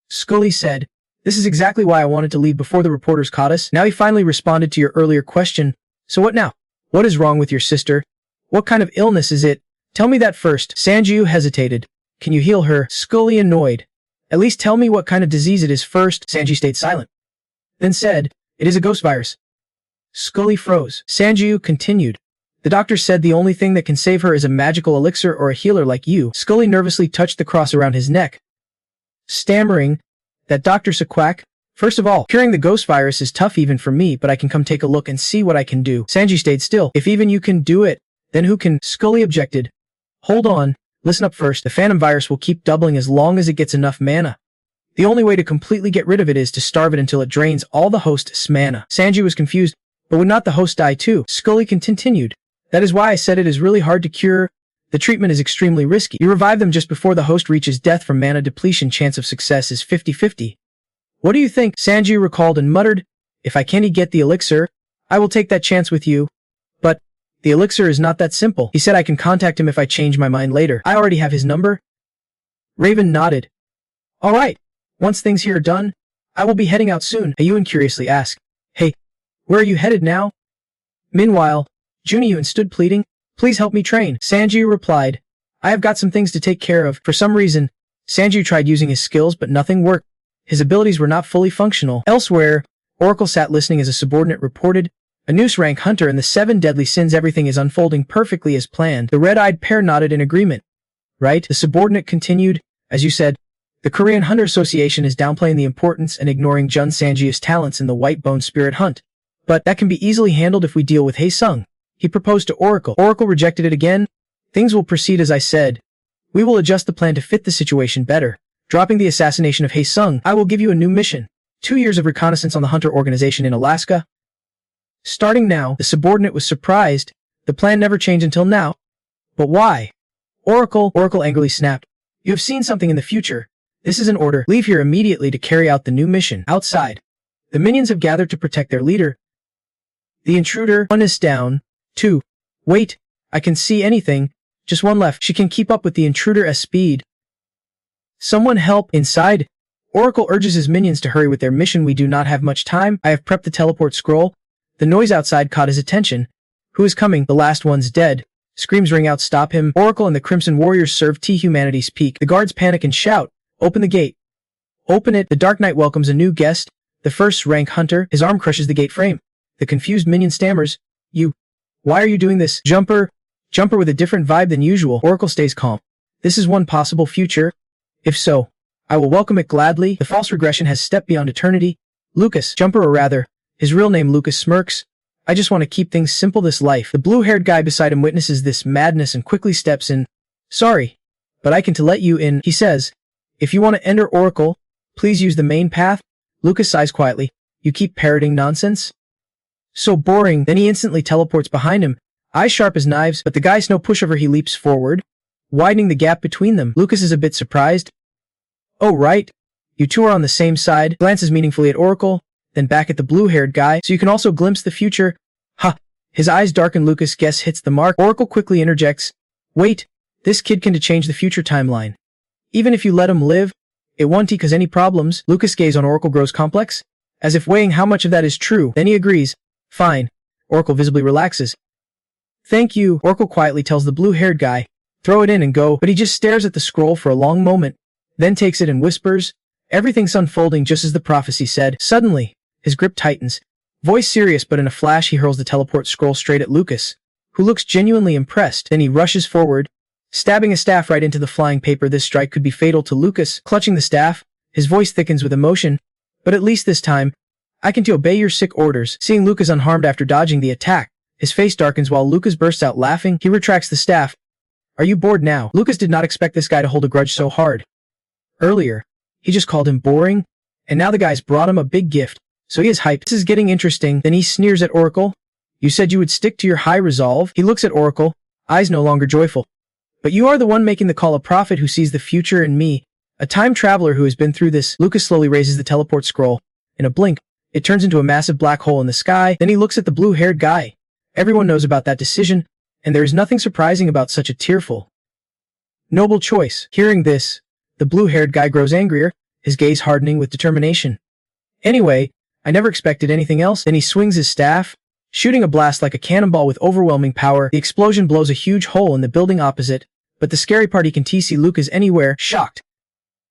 Scully said, "This is exactly why I wanted to leave before the reporters caught us." Now he finally responded to your earlier question. So what now? What is wrong with your sister? What kind of illness is it? Tell me that first. Sanju hesitated. Can you heal her? Scully annoyed. At least tell me what kind of disease it is first. Sanju stayed silent. Then said, it is a ghost virus. Scully froze. Sanju continued. The doctor said the only thing that can save her is a magical elixir or a healer like you. Scully nervously touched the cross around his neck. Stammering, that doctor's a quack. First of all, curing the ghost virus is tough even for me, but I can come take a look and see what I can do. Sanju stayed still. If even you can do it, then who can? Scully objected. Hold on. Listen up first. The phantom virus will keep doubling as long as it gets enough mana. The only way to completely get rid of it is to starve it until it drains all the host's mana. Sanju was confused. But would not the host die too? Scully continued. That is why I said it is really hard to cure. The treatment is extremely risky. You revive them just before the host reaches death from mana depletion. Chance of success is 50-50. What do you think? Sanju recalled and muttered, if I can't get the elixir, I will take that chance with you. But the elixir is not that simple. He said I can contact him if I change my mind later. I already have his number. Raven nodded. All right. Once things here are done, I will be heading out soon. Ayun curiously asked, hey, where are you headed now? Meanwhile, Juniyun stood pleading, please help me train. Sanju replied, I have got some things to take care of. For some reason, Sanju tried using his skills but nothing worked. His abilities were not fully functional. Elsewhere, Oracle sat listening as a subordinate reported, a noose-rank hunter in the 7 deadly sins. Everything is unfolding perfectly as planned. The red-eyed pair nodded in agreement. Right? The subordinate continued, as you said, the Korean Hunter Association is downplaying the importance and ignoring Jun Sanji's talents in the white-bone spirit hunt. But that can be easily handled if we deal with Hae-sung. He proposed to Oracle. Oracle rejected it again. Things will proceed as I said. We will adjust the plan to fit the situation better. Dropping the assassination of Hae-sung, I will give you a new mission. 2 years of reconnaissance on the Hunter organization in Alaska. Starting now, the subordinate was surprised. The plan never changed until now. But why? Oracle angrily snapped. You have seen something in the future. This is an order. Leave here immediately to carry out the new mission. Outside, the minions have gathered to protect their leader. The intruder, 1 is down. 2. Wait, I can see anything. Just 1 left. She can keep up with the intruder's speed. Someone help inside. Oracle urges his minions to hurry with their mission. We do not have much time. I have prepped the teleport scroll. The noise outside caught his attention. Who is coming? The last one's dead. Screams ring out, stop him. Oracle and the Crimson Warriors serve tea. Humanity speak. The guards panic and shout, open the gate. Open it. The Dark Knight welcomes a new guest. The first rank hunter. His arm crushes the gate frame. The confused minion stammers. Why are you doing this? Jumper with a different vibe than usual. Oracle stays calm. This is one possible future. If so, I will welcome it gladly. The false regression has stepped beyond eternity. Lucas, Jumper or rather, his real name Lucas smirks. I just want to keep things simple this life. The blue-haired guy beside him witnesses this madness and quickly steps in. Sorry, but I can to let you in, he says. If you want to enter Oracle, please use the main path. Lucas sighs quietly. You keep parroting nonsense? So boring. Then he instantly teleports behind him, eyes sharp as knives, but the guy's no pushover. He leaps forward, widening the gap between them. Lucas is a bit surprised. Oh right. You two are on the same side. Glances meaningfully at Oracle, then back at the blue-haired guy, so you can also glimpse the future. Ha! His eyes darken. Lucas guess hits the mark. Oracle quickly interjects. Wait, this kid can change the future timeline. Even if you let him live, it won't cause any problems. Lucas' gaze on Oracle grows complex, as if weighing how much of that is true. Then he agrees. Fine. Oracle visibly relaxes. Thank you. Oracle quietly tells the blue-haired guy, throw it in and go, but he just stares at the scroll for a long moment, then takes it and whispers, everything's unfolding just as the prophecy said. Suddenly, his grip tightens, voice serious, but in a flash he hurls the teleport scroll straight at Lucas, who looks genuinely impressed. Then he rushes forward, stabbing a staff right into the flying paper. This strike could be fatal to Lucas. Clutching the staff, his voice thickens with emotion, but at least this time, I can obey your sick orders. Seeing Lucas unharmed after dodging the attack, his face darkens while Lucas bursts out laughing. He retracts the staff. Are you bored now? Lucas did not expect this guy to hold a grudge so hard. Earlier, he just called him boring, and now the guy's brought him a big gift, so he is hyped. This is getting interesting. Then he sneers at Oracle. You said you would stick to your high resolve. He looks at Oracle, eyes no longer joyful. But you are the one making the call, a prophet who sees the future in me, a time traveler who has been through this. Lucas slowly raises the teleport scroll. In a blink, it turns into a massive black hole in the sky. Then he looks at the blue-haired guy. Everyone knows about that decision, and there is nothing surprising about such a tearful Noble choice. Hearing this, the blue-haired guy grows angrier, his gaze hardening with determination. Anyway, I never expected anything else. Then he swings his staff, shooting a blast like a cannonball with overwhelming power. The explosion blows a huge hole in the building opposite, but the scary part, he can see Luke is anywhere, shocked.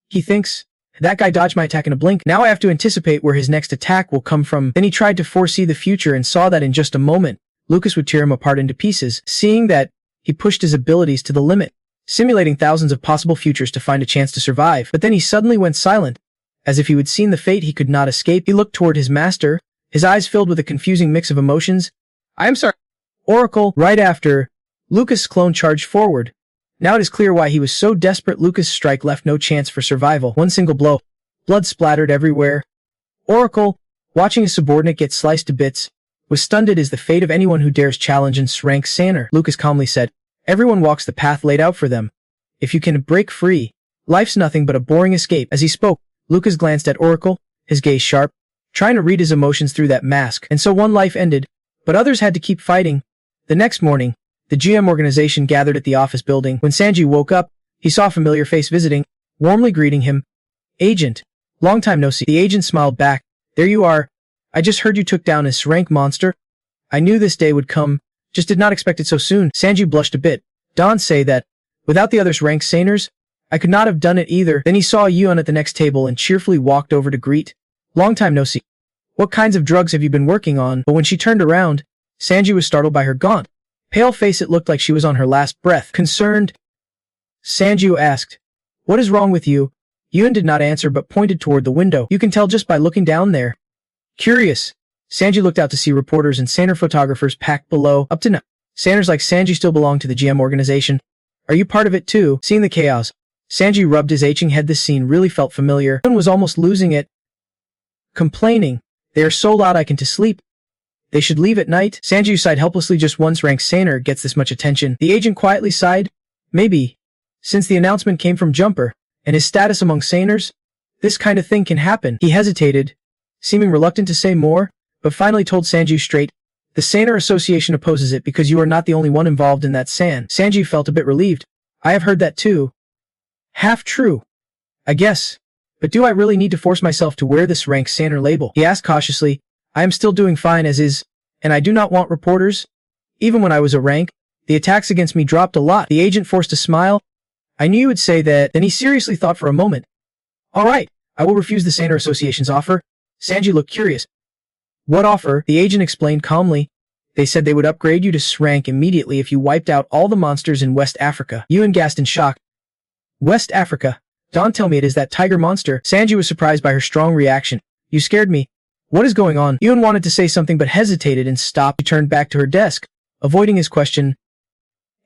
He thinks, that guy dodged my attack in a blink. Now I have to anticipate where his next attack will come from. Then he tried to foresee the future and saw that in just a moment, Lucas would tear him apart into pieces. Seeing that, he pushed his abilities to the limit, simulating thousands of possible futures to find a chance to survive. But then he suddenly went silent, as if he had seen the fate he could not escape. He looked toward his master, his eyes filled with a confusing mix of emotions. I am sorry. Oracle. Right after, Lucas' clone charged forward. Now it is clear why he was so desperate. Lucas' strike left no chance for survival. One single blow. Blood splattered everywhere. Oracle, watching his subordinate get sliced to bits, was stunned. It is the fate of anyone who dares challenge and rank Sanner. Lucas calmly said, everyone walks the path laid out for them. If you can break free, life's nothing but a boring escape. As he spoke, Lucas glanced at Oracle, his gaze sharp, trying to read his emotions through that mask. And so one life ended, but others had to keep fighting. The next morning, the GM organization gathered at the office building. When Sanji woke up, he saw a familiar face visiting, warmly greeting him. Agent. Long time no see. The agent smiled back. There you are. I just heard you took down a rank monster. I knew this day would come, just did not expect it so soon. Sanji blushed a bit. Don't say that. Without the others' rank Saners, I could not have done it either. Then he saw Yuan at the next table and cheerfully walked over to greet. Long time no see. What kinds of drugs have you been working on? But when she turned around, Sanji was startled by her gaunt, pale face. It looked like she was on her last breath. Concerned, Sanji asked, what is wrong with you? Yuan did not answer but pointed toward the window. You can tell just by looking down there. Curious, Sanji looked out to see reporters and Sanner photographers packed below. Up to now, Sanners like Sanji still belong to the GM organization. Are you part of it too? Seeing the chaos, Sanji rubbed his aching head. This scene really felt familiar. Yuan was almost losing it, complaining, they are so loud I can to sleep. They should leave at night. Sanji sighed helplessly. Just once rank Sanner gets this much attention. The agent quietly sighed. Maybe, since the announcement came from Jumper, and his status among Sanners, this kind of thing can happen. He hesitated, seeming reluctant to say more, but finally told Sanji straight, the Sanner Association opposes it because you are not the only one involved in that San. Sanji felt a bit relieved. I have heard that too. Half true, I guess. But do I really need to force myself to wear this rank Sanner label? He asked cautiously. I am still doing fine as is, and I do not want reporters. Even when I was a rank, the attacks against me dropped a lot. The agent forced a smile. I knew you would say that. Then he seriously thought for a moment. All right, I will refuse the Sanner Association's offer. Sanji looked curious. What offer? The agent explained calmly. They said they would upgrade you to rank immediately if you wiped out all the monsters in West Africa. Yuan gasped in shock. West Africa? Don't tell me it is that tiger monster. Sanji was surprised by her strong reaction. You scared me. What is going on? Yuan wanted to say something but hesitated and stopped. She turned back to her desk, avoiding his question.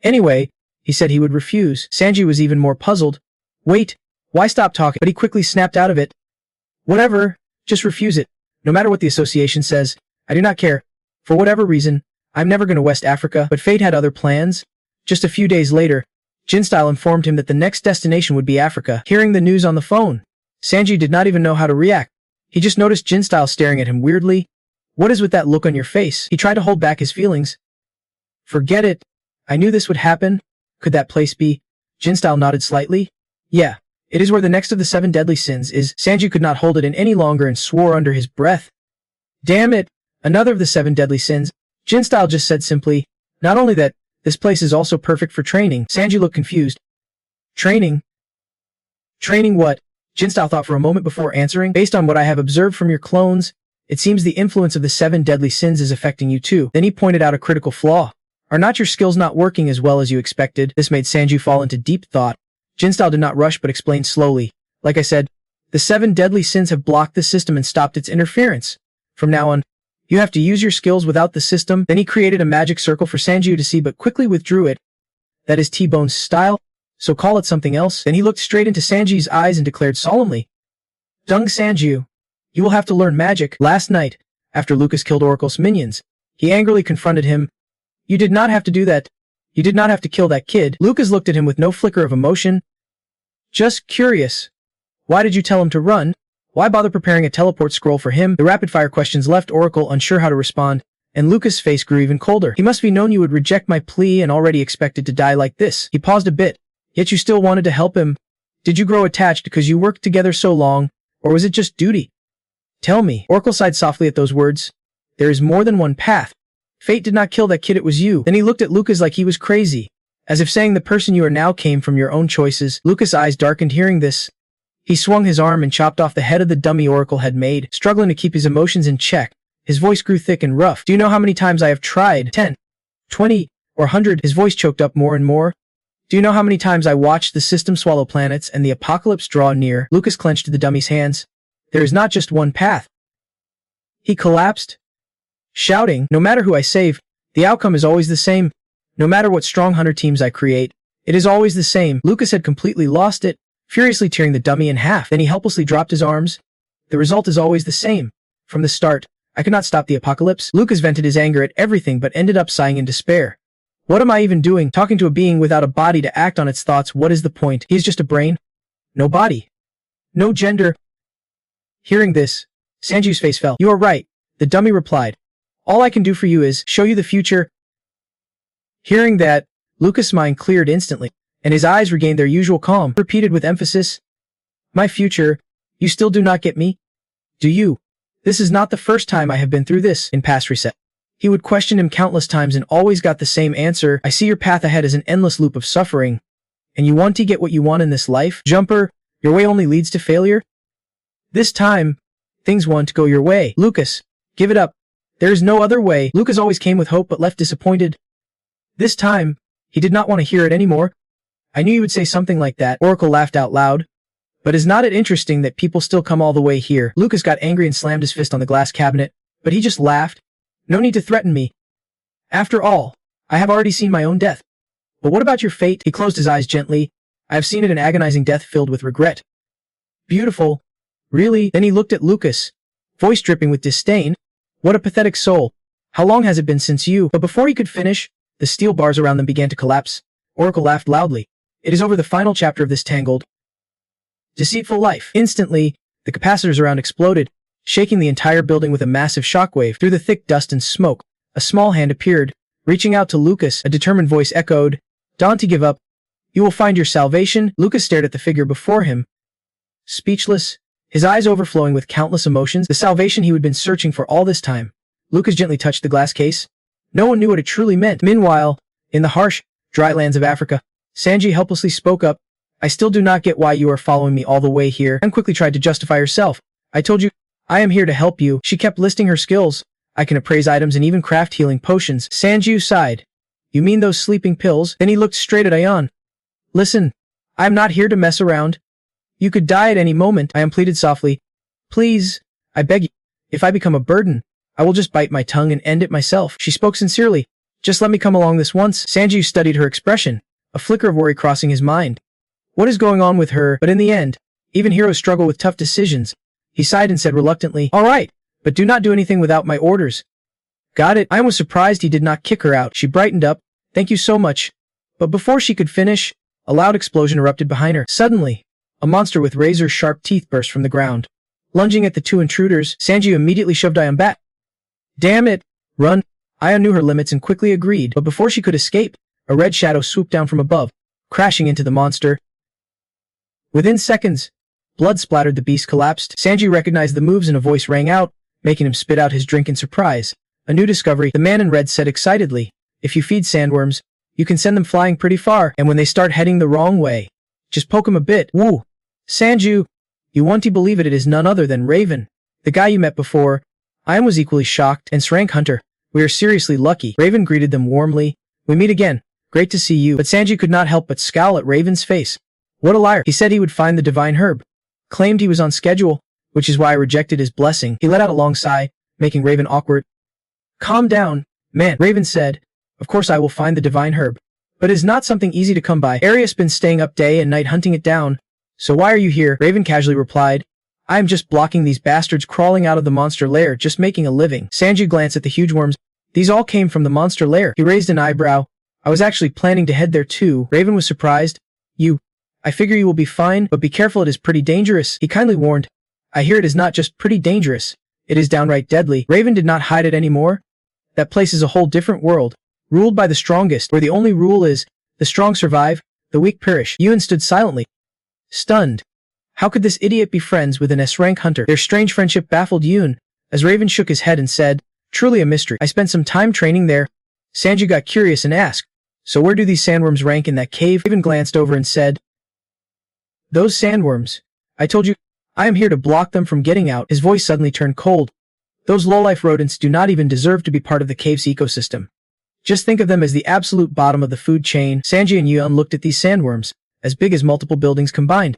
Anyway, he said he would refuse. Sanji was even more puzzled. Wait, why stop talking? But he quickly snapped out of it. Whatever, just refuse it. No matter what the association says, I do not care. For whatever reason, I'm never going to West Africa. But fate had other plans. Just a few days later, Jinstyle informed him that the next destination would be Africa. Hearing the news on the phone, Sanji did not even know how to react. He just noticed Jinstyle staring at him weirdly. What is with that look on your face? He tried to hold back his feelings. Forget it. I knew this would happen. Could that place be? Jinstyle nodded slightly. Yeah, it is where the next of the 7 deadly sins is. Sanji could not hold it in any longer and swore under his breath. Damn it, another of the 7 deadly sins. Jinstyle just said simply, not only that, this place is also perfect for training. Sanji looked confused. Training? Training what? Jinstyle thought for a moment before answering. Based on what I have observed from your clones, it seems the influence of the 7 deadly sins is affecting you too. Then he pointed out a critical flaw. Are not your skills not working as well as you expected? This made Sanji fall into deep thought. Jinstyle did not rush but explained slowly. Like I said, the 7 deadly sins have blocked the system and stopped its interference. From now on, you have to use your skills without the system. Then he created a magic circle for Sanji to see but quickly withdrew it. That is T-Bone's style, so call it something else. Then he looked straight into Sanji's eyes and declared solemnly, Dung Sanju, you will have to learn magic. Last night, after Lucas killed Oracle's minions, he angrily confronted him. You did not have to do that. You did not have to kill that kid. Lucas looked at him with no flicker of emotion. Just curious. Why did you tell him to run? Why bother preparing a teleport scroll for him? The rapid-fire questions left Oracle unsure how to respond, and Lucas' face grew even colder. He must be known you would reject my plea and already expected to die like this. He paused a bit, Yet you still wanted to help him. Did you grow attached because you worked together so long, or was it just duty? Tell me. Oracle sighed softly at those words. There is more than one path. Fate did not kill that kid, it was you. Then he looked at Lucas like he was crazy, as if saying the person you are now came from your own choices. Lucas' eyes darkened hearing this. He swung his arm and chopped off the head of the dummy Oracle had made, struggling to keep his emotions in check. His voice grew thick and rough. Do you know how many times I have tried? 10, 20, or 100? His voice choked up more and more. Do you know how many times I watched the system swallow planets and the apocalypse draw near? Lucas clenched the dummy's hands. There is not just one path. He collapsed, shouting, no matter who I save, the outcome is always the same. No matter what strong hunter teams I create, it is always the same. Lucas had completely lost it, furiously tearing the dummy in half. Then he helplessly dropped his arms. The result is always the same. From the start, I could not stop the apocalypse. Lucas vented his anger at everything but ended up sighing in despair. What am I even doing? Talking to a being without a body to act on its thoughts, what is the point? He is just a brain. No body. No gender. Hearing this, Sanju's face fell. You are right, the dummy replied. All I can do for you is show you the future. Hearing that, Lucas' mind cleared instantly, and his eyes regained their usual calm. Repeated with emphasis. My future, you still do not get me? Do you? This is not the first time I have been through this. In past reset, he would question him countless times and always got the same answer. I see your path ahead as an endless loop of suffering. And you want to get what you want in this life? Jumper, your way only leads to failure? This time, things won't go your way. Lucas, give it up. There is no other way. Lucas always came with hope but left disappointed. This time, he did not want to hear it anymore. I knew you would say something like that. Oracle laughed out loud. But is not it interesting that people still come all the way here? Lucas got angry and slammed his fist on the glass cabinet, but he just laughed. No need to threaten me. After all, I have already seen my own death. But what about your fate? He closed his eyes gently. I have seen it, an agonizing death filled with regret. Beautiful. Really? Then he looked at Lucas, voice dripping with disdain. What a pathetic soul. How long has it been since you? But before he could finish, the steel bars around them began to collapse. Oracle laughed loudly. It is over, the final chapter of this tangled, deceitful life. Instantly, the capacitors around exploded, shaking the entire building with a massive shockwave. Through the thick dust and smoke, a small hand appeared, reaching out to Lucas. A determined voice echoed, Don't give up. You will find your salvation. Lucas stared at the figure before him, speechless, his eyes overflowing with countless emotions. The salvation he had been searching for all this time. Lucas gently touched the glass case. No one knew what it truly meant. Meanwhile, in the harsh, dry lands of Africa, Sanji helplessly spoke up. I still do not get why you are following me all the way here. And quickly tried to justify herself. I told you, I am here to help you. She kept listing her skills. I can appraise items and even craft healing potions. Sanju sighed. You mean those sleeping pills? Then he looked straight at Ayan. Listen, I am not here to mess around. You could die at any moment, Ayan pleaded softly. Please, I beg you. If I become a burden, I will just bite my tongue and end it myself. She spoke sincerely. Just let me come along this once. Sanju studied her expression, a flicker of worry crossing his mind. What is going on with her? But in the end, even heroes struggle with tough decisions. He sighed and said reluctantly, All right, but do not do anything without my orders. Got it. Ayan was surprised he did not kick her out. She brightened up. Thank you so much. But before she could finish, a loud explosion erupted behind her. Suddenly, a monster with razor-sharp teeth burst from the ground. Lunging at the two intruders, Sanji immediately shoved Ayan back. Damn it! Run! Ayan knew her limits and quickly agreed, but before she could escape, a red shadow swooped down from above, crashing into the monster. Within seconds, blood splattered, the beast collapsed. Sanji recognized the moves and a voice rang out, making him spit out his drink in surprise. A new discovery, the man in red said excitedly. If you feed sandworms, you can send them flying pretty far, and when they start heading the wrong way, just poke them a bit. Woo! Sanju, you won't believe it, it is none other than Raven, the guy you met before. Ayan was equally shocked, and Srank Hunter, we are seriously lucky. Raven greeted them warmly. We meet again. Great to see you. But Sanji could not help but scowl at Raven's face. What a liar. He said he would find the divine herb. Claimed he was on schedule, which is why I rejected his blessing. He let out a long sigh, making Raven awkward. Calm down, man, Raven said. Of course I will find the divine herb. But it is not something easy to come by. Arius been staying up day and night hunting it down. So why are you here? Raven casually replied. I am just blocking these bastards crawling out of the monster lair, just making a living. Sanji glanced at the huge worms. These all came from the monster lair. He raised an eyebrow. I was actually planning to head there too. Raven was surprised. I figure you will be fine, but be careful, it is pretty dangerous. He kindly warned. I hear it is not just pretty dangerous. It is downright deadly. Raven did not hide it anymore. That place is a whole different world, ruled by the strongest, where the only rule is, the strong survive, The weak Pirish. Yun stood silently, stunned. How could this idiot be friends with an S-rank hunter? Their strange friendship baffled Yun, as Raven shook his head and said, truly a mystery. I spent some time training there. Sanju got curious and asked, so where do these sandworms rank in that cave? Raven glanced over and said, those sandworms. I told you, I am here to block them from getting out. His voice suddenly turned cold. Those lowlife rodents do not even deserve to be part of the cave's ecosystem. Just think of them as the absolute bottom of the food chain. Sanji and Yun looked at these sandworms, as big as multiple buildings combined.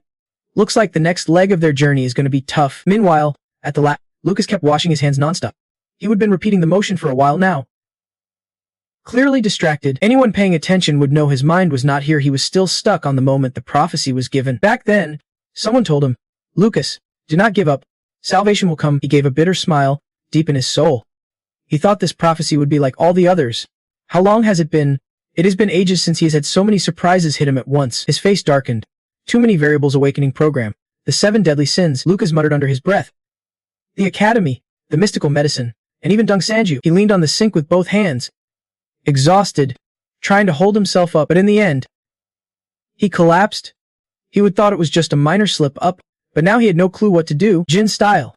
Looks like the next leg of their journey is going to be tough. Meanwhile, at the lab, Lucas kept washing his hands nonstop. He had been repeating the motion for a while now. Clearly distracted, anyone paying attention would know his mind was not here. He was still stuck on the moment the prophecy was given. Back then, someone told him, Lucas, do not give up. Salvation will come. He gave a bitter smile, deep in his soul. He thought this prophecy would be like all the others. How long has it been? It has been ages since he has had so many surprises hit him at once. His face darkened. Too many variables awakening program. The 7 deadly sins, Lucas muttered under his breath. The academy, the mystical medicine, and even Dung Sanju. He leaned on the sink with both hands, exhausted, trying to hold himself up, but in the end, he collapsed. He would thought it was just a minor slip up, but now he had no clue what to do. Jin style.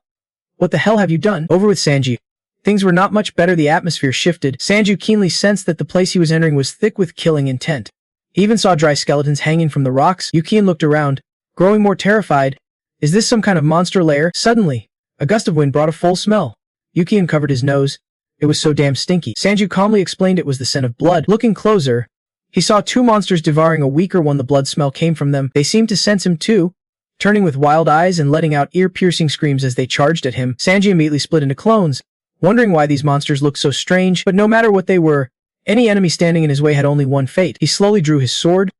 What the hell have you done? Over with Sanju. Things were not much better. The atmosphere shifted. Sanju keenly sensed that the place he was entering was thick with killing intent. He even saw dry skeletons hanging from the rocks. Yukian looked around, growing more terrified. Is this some kind of monster lair? Suddenly, a gust of wind brought a full smell. Yukian covered his nose. It was so damn stinky. Sanju calmly explained it was the scent of blood. Looking closer, he saw 2 monsters devouring a weaker one. The blood smell came from them. They seemed to sense him too, turning with wild eyes and letting out ear-piercing screams as they charged at him. Sanji immediately split into clones, wondering why these monsters looked so strange, but no matter what they were, any enemy standing in his way had only one fate. He slowly drew his sword,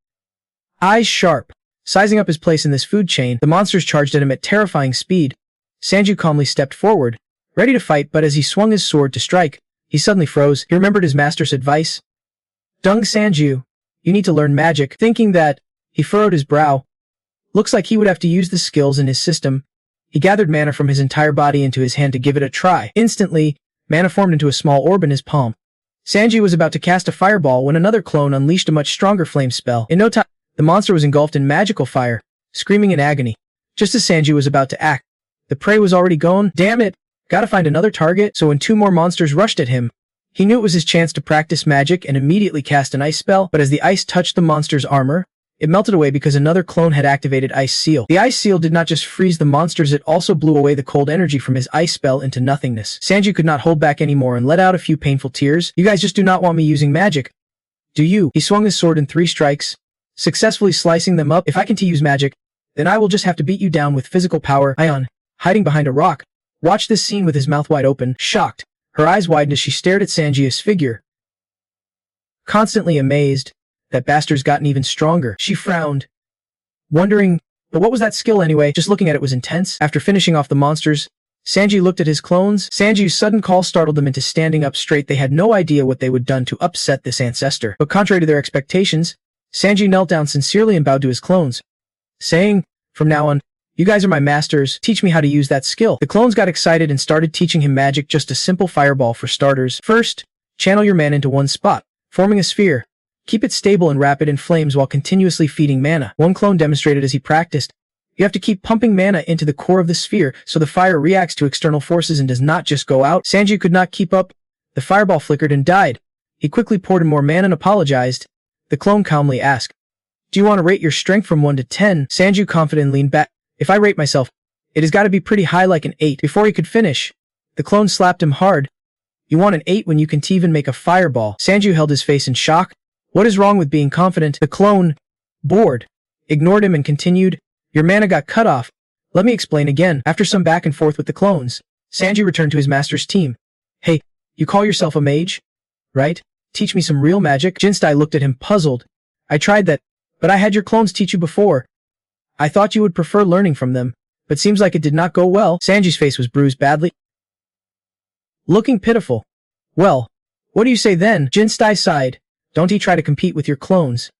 eyes sharp, sizing up his place in this food chain. The monsters charged at him at terrifying speed. Sanju calmly stepped forward, ready to fight, but as he swung his sword to strike, he suddenly froze. He remembered his master's advice. Dung Sanju, you need to learn magic. Thinking that, he furrowed his brow. Looks like he would have to use the skills in his system. He gathered mana from his entire body into his hand to give it a try. Instantly, mana formed into a small orb in his palm. Sanji was about to cast a fireball when another clone unleashed a much stronger flame spell. In no time, the monster was engulfed in magical fire, screaming in agony. Just as Sanji was about to act, the prey was already gone. Damn it! Gotta find another target. So when 2 more monsters rushed at him, he knew it was his chance to practice magic and immediately cast an ice spell, but as the ice touched the monster's armor, it melted away because another clone had activated Ice Seal. The Ice Seal did not just freeze the monsters, it also blew away the cold energy from his ice spell into nothingness. Sanji could not hold back anymore and let out a few painful tears. You guys just do not want me using magic, do you? He swung his sword in 3 strikes, successfully slicing them up. If I can use magic, then I will just have to beat you down with physical power. Ion, hiding behind a rock, watched this scene with his mouth wide open, shocked. Her eyes widened as she stared at Sanji's figure. Constantly amazed, that bastard's gotten even stronger. She frowned, wondering, but what was that skill anyway? Just looking at it was intense. After finishing off the monsters, Sanji looked at his clones. Sanji's sudden call startled them into standing up straight. They had no idea what they would done to upset this ancestor. But contrary to their expectations, Sanji knelt down sincerely and bowed to his clones, saying, from now on, you guys are my masters. Teach me how to use that skill. The clones got excited and started teaching him magic. Just a simple fireball for starters. First, channel your mana into one spot, forming a sphere. Keep it stable and wrap it in flames while continuously feeding mana. One clone demonstrated as he practiced. You have to keep pumping mana into the core of the sphere so the fire reacts to external forces and does not just go out. Sanji could not keep up. The fireball flickered and died. He quickly poured in more mana and apologized. The clone calmly asked, do you want to rate your strength from 1 to 10? Sanju confidently leaned back. If I rate myself, it has got to be pretty high, like an 8. Before he could finish, the clone slapped him hard. You want an 8 when you can't even make a fireball? Sanju held his face in shock. What is wrong with being confident? The clone, bored, ignored him and continued, your mana got cut off. Let me explain again. After some back and forth with the clones, Sanji returned to his master's team. Hey, you call yourself a mage, right? Teach me some real magic. Jinstai looked at him puzzled. I tried that, but I had your clones teach you before. I thought you would prefer learning from them, but seems like it did not go well. Sanji's face was bruised badly, looking pitiful. Well, what do you say then? Jinstai sighed. Don't he try to compete with your clones?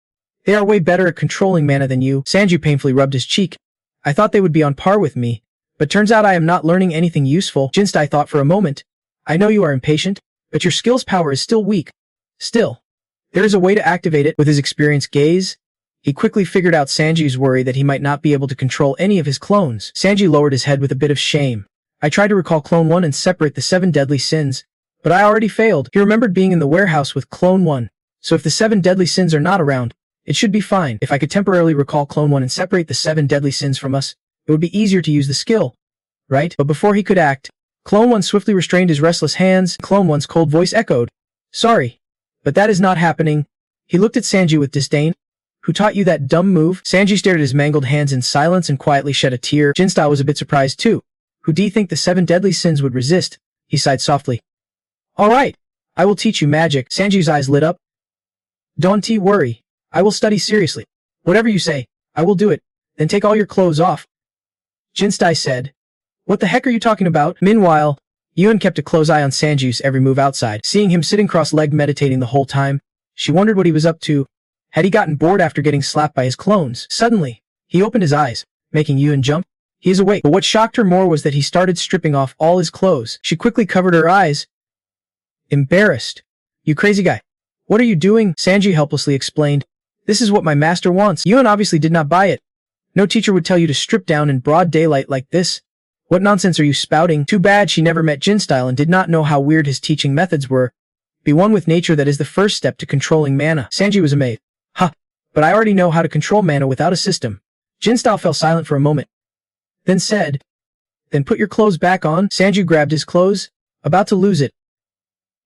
They are way better at controlling mana than you. Sanju painfully rubbed his cheek. I thought they would be on par with me, but turns out I am not learning anything useful. Jinstai thought for a moment. I know you are impatient, but your skill's power is still weak. Still, there is a way to activate it. With his experienced gaze, He quickly figured out Sanji's worry that he might not be able to control any of his clones. Sanji lowered his head with a bit of shame. I tried to recall Clone 1 and separate the 7 deadly sins, but I already failed. He remembered being in the warehouse with Clone 1, so if the 7 deadly sins are not around, it should be fine. If I could temporarily recall Clone 1 and separate the 7 deadly sins from us, it would be easier to use the skill, right? But before he could act, Clone 1 swiftly restrained his restless hands. Clone 1's cold voice echoed, "Sorry, but that is not happening." He looked at Sanji with disdain. "Who taught you that dumb move?" Sanji stared at his mangled hands in silence and quietly shed a tear. Jinstyle was a bit surprised too. "Who do you think the 7 deadly sins would resist?" He sighed softly. "All right, I will teach you magic." Sanji's eyes lit up. "Don't worry, I will study seriously. Whatever you say, I will do it. Then take all your clothes off," Jinstyle said. "What the heck are you talking about?" Meanwhile, Yun kept a close eye on Sanji's every move outside. Seeing him sitting cross-legged meditating the whole time, she wondered what he was up to. Had he gotten bored after getting slapped by his clones? Suddenly, he opened his eyes, making Yun jump. He is awake, but what shocked her more was that he started stripping off all his clothes. She quickly covered her eyes. Embarrassed. "You crazy guy. What are you doing?" Sanji helplessly explained. "This is what my master wants." Yun obviously did not buy it. No teacher would tell you to strip down in broad daylight like this. What nonsense are you spouting? Too bad she never met Jinstyle and did not know how weird his teaching methods were. Be one with nature, that is the first step to controlling mana. Sanji was amazed. "Huh, but I already know how to control mana without a system." Jinstyle fell silent for a moment, then said, "Then put your clothes back on." Sanji grabbed his clothes, about to lose it.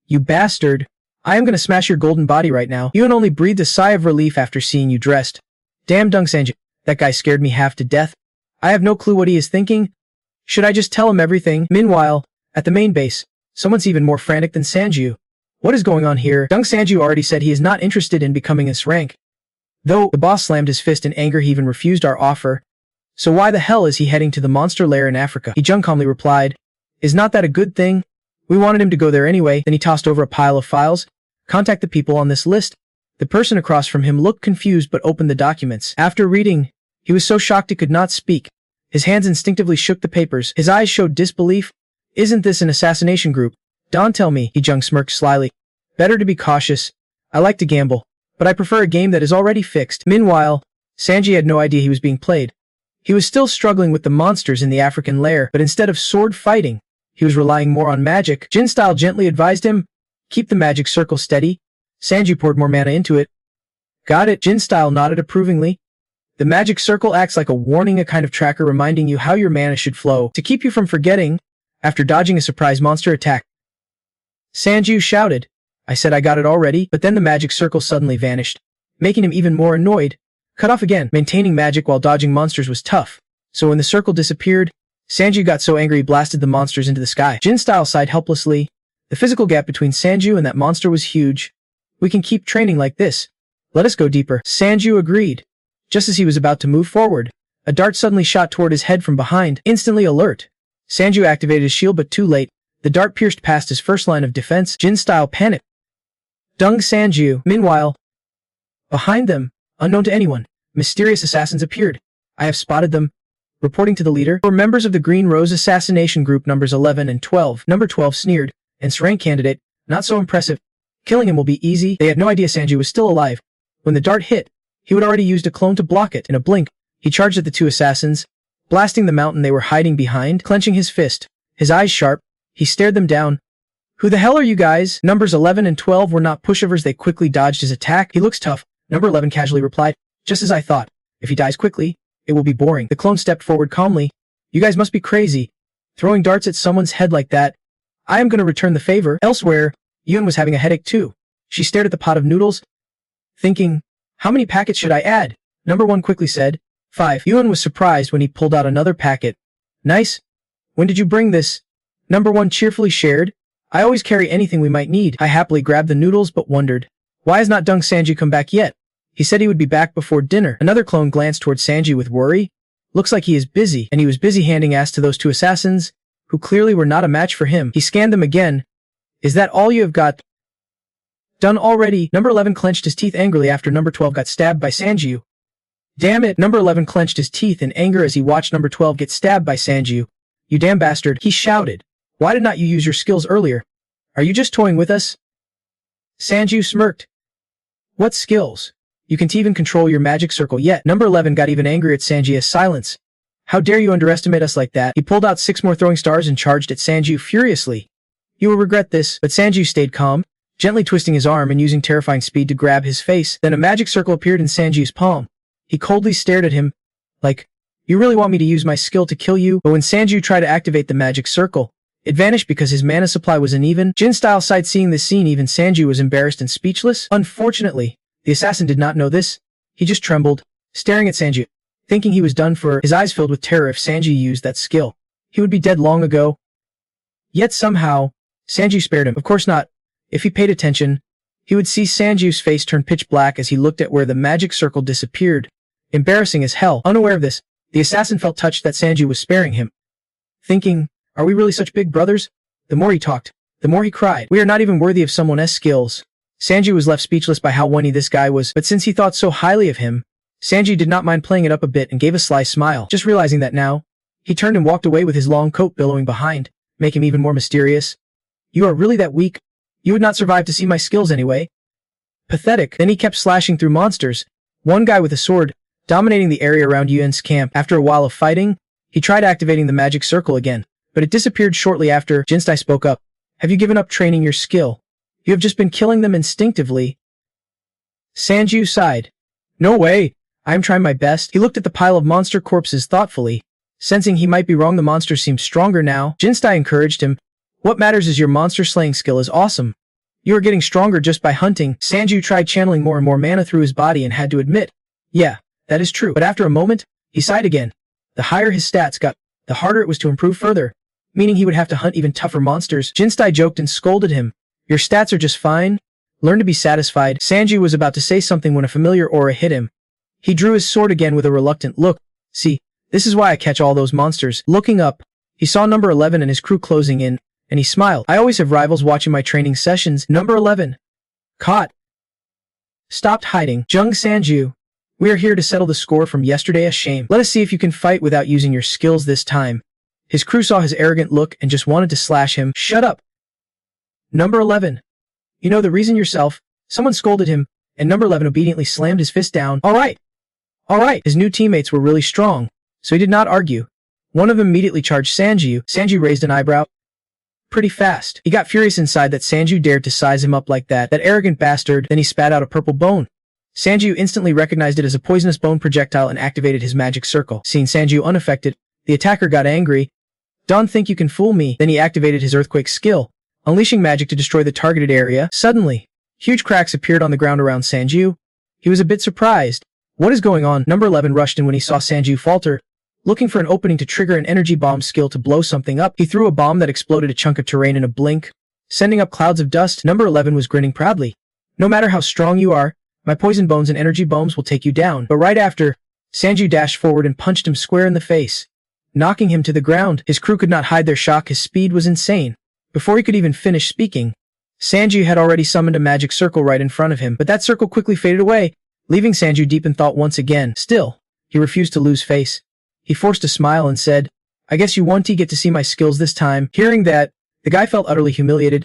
"You bastard. I am gonna smash your golden body right now." Yun only breathed a sigh of relief after seeing you dressed. "Damn Dung Sanji, that guy scared me half to death. I have no clue what he is thinking. Should I just tell him everything?" Meanwhile, at the main base, someone's even more frantic than Sanju. What is going on here? Dung Sanju already said he is not interested in becoming this rank. Though the boss slammed his fist in anger, he even refused our offer. "So why the hell is he heading to the monster lair in Africa?" He calmly replied. "Is not that a good thing? We wanted him to go there anyway." Then he tossed over a pile of files. "Contact the people on this list." The person across from him looked confused but opened the documents. After reading, he was so shocked he could not speak. His hands instinctively shook the papers. His eyes showed disbelief. "Isn't this an assassination group? Don't tell me." He smirked slyly. "Better to be cautious. I like to gamble, but I prefer a game that is already fixed." Meanwhile, Sanji had no idea he was being played. He was still struggling with the monsters in the African lair, but instead of sword fighting, he was relying more on magic. Jinstyle gently advised him, "Keep the magic circle steady." Sanji poured more mana into it. "Got it." Jinstyle nodded approvingly. The magic circle acts like a warning, a kind of tracker reminding you how your mana should flow, to keep you from forgetting after dodging a surprise monster attack. Sanji shouted, "I said I got it already," but then the magic circle suddenly vanished, making him even more annoyed. Cut off again. Maintaining magic while dodging monsters was tough, so when the circle disappeared, Sanju got so angry he blasted the monsters into the sky. Jinstyle sighed helplessly. The physical gap between Sanju and that monster was huge. "We can keep training like this. Let us go deeper." Sanju agreed. Just as he was about to move forward, a dart suddenly shot toward his head from behind. Instantly alert, Sanju activated his shield, but too late. The dart pierced past his first line of defense. Jinstyle panicked. Dung Sanju. Meanwhile, behind them, unknown to anyone, mysterious assassins appeared. "I have spotted them," reporting to the leader. "Were members of the Green Rose assassination group numbers 11 and 12. Number 12 sneered, and rank candidate, not so impressive. Killing him will be easy." They had no idea Sanju was still alive. When the dart hit, he would already used a clone to block it. In a blink, he charged at the two assassins, blasting the mountain they were hiding behind. Clenching his fist, his eyes sharp, he stared them down. "Who the hell are you guys?" Numbers 11 and 12 were not pushovers. They quickly dodged his attack. "He looks tough," Number 11 casually replied. "Just as I thought. If he dies quickly, it will be boring." The clone stepped forward calmly. "You guys must be crazy. Throwing darts at someone's head like that. I am going to return the favor." Elsewhere, Yun was having a headache too. She stared at the pot of noodles, thinking, "How many packets should I add?" Number 1 quickly said, 5. Yun was surprised when he pulled out another packet. "Nice. When did you bring this?" Number 1 cheerfully shared. "I always carry anything we might need." I happily grabbed the noodles but wondered, why has not Dung Sanji come back yet? He said he would be back before dinner. Another clone glanced toward Sanji with worry. Looks like he is busy, and he was busy handing ass to those two assassins, who clearly were not a match for him. He scanned them again. "Is that all you have got done already?" Number 11 clenched his teeth angrily after Number 12 got stabbed by Sanju. "Damn it!" Number 11 clenched his teeth in anger as he watched Number 12 get stabbed by Sanju. "You damn bastard," he shouted. "Why did not you use your skills earlier? Are you just toying with us?" Sanju smirked. "What skills? You can't even control your magic circle yet. Number 11 got even angrier at Sanji's silence. How dare you underestimate us like that? He pulled out 6 more throwing stars and charged at Sanju furiously. You will regret this, but Sanju stayed calm, gently twisting his arm and using terrifying speed to grab his face. Then a magic circle appeared in Sanju's palm. He coldly stared at him, like, you really want me to use my skill to kill you? But when Sanju tried to activate the magic circle, it vanished because his mana supply was uneven. Jin-style sighed seeing this scene. Even Sanju was embarrassed and speechless. Unfortunately, the assassin did not know this. He just trembled, staring at Sanju, thinking he was done for. His eyes filled with terror. If Sanju used that skill, he would be dead long ago. Yet somehow, Sanju spared him. Of course not. If he paid attention, he would see Sanju's face turn pitch black as he looked at where the magic circle disappeared. Embarrassing as hell. Unaware of this, the assassin felt touched that Sanju was sparing him. Thinking, are we really such big brothers? The more he talked, the more he cried. We are not even worthy of someone's skills. Sanju was left speechless by how whiny this guy was, but since he thought so highly of him, Sanju did not mind playing it up a bit and gave a sly smile. Just realizing that now, he turned and walked away with his long coat billowing behind, making him even more mysterious. You are really that weak? You would not survive to see my skills anyway. Pathetic. Then he kept slashing through monsters, one guy with a sword, dominating the area around Yuan's camp. After a while of fighting, he tried activating the magic circle again, but it disappeared shortly after. Jinstai spoke up. Have you given up training your skill? You have just been killing them instinctively. Sanju sighed. No way. I am trying my best. He looked at the pile of monster corpses thoughtfully. Sensing he might be wrong, the monsters seemed stronger now. Jinstai encouraged him. What matters is your monster slaying skill is awesome. You are getting stronger just by hunting. Sanju tried channeling more and more mana through his body and had to admit, yeah, that is true. But after a moment, he sighed again. The higher his stats got, the harder it was to improve further, meaning he would have to hunt even tougher monsters. Jinstai joked and scolded him. Your stats are just fine. Learn to be satisfied. Sanju was about to say something when a familiar aura hit him. He drew his sword again with a reluctant look. See, this is why I catch all those monsters. Looking up, he saw number 11 and his crew closing in, and he smiled. I always have rivals watching my training sessions. Number 11. Caught. Stopped hiding. Jung Sanju. We are here to settle the score from yesterday. A shame. Let us see if you can fight without using your skills this time. His crew saw his arrogant look and just wanted to slash him. Shut up. Number 11. You know the reason yourself. Someone scolded him, and number 11 obediently slammed his fist down. All right. His new teammates were really strong, so he did not argue. One of them immediately charged Sanju. Sanju raised an eyebrow. Pretty fast. He got furious inside that Sanju dared to size him up like that. That arrogant bastard. Then he spat out a purple bone. Sanju instantly recognized it as a poisonous bone projectile and activated his magic circle. Seeing Sanju unaffected, the attacker got angry. Don't think you can fool me. Then he activated his earthquake skill, unleashing magic to destroy the targeted area. Suddenly, huge cracks appeared on the ground around Sanju. He was a bit surprised. What is going on? Number 11 rushed in when he saw Sanju falter, looking for an opening to trigger an energy bomb skill to blow something up. He threw a bomb that exploded a chunk of terrain in a blink, sending up clouds of dust. Number 11 was grinning proudly. No matter how strong you are, my poison bones and energy bombs will take you down. But right after, Sanju dashed forward and punched him square in the face, knocking him to the ground. His crew could not hide their shock. His speed was insane. Before he could even finish speaking, Sanju had already summoned a magic circle right in front of him, but that circle quickly faded away, leaving Sanju deep in thought once again. Still, he refused to lose face. He forced a smile and said, I guess you won't get to see my skills this time. Hearing that, the guy felt utterly humiliated.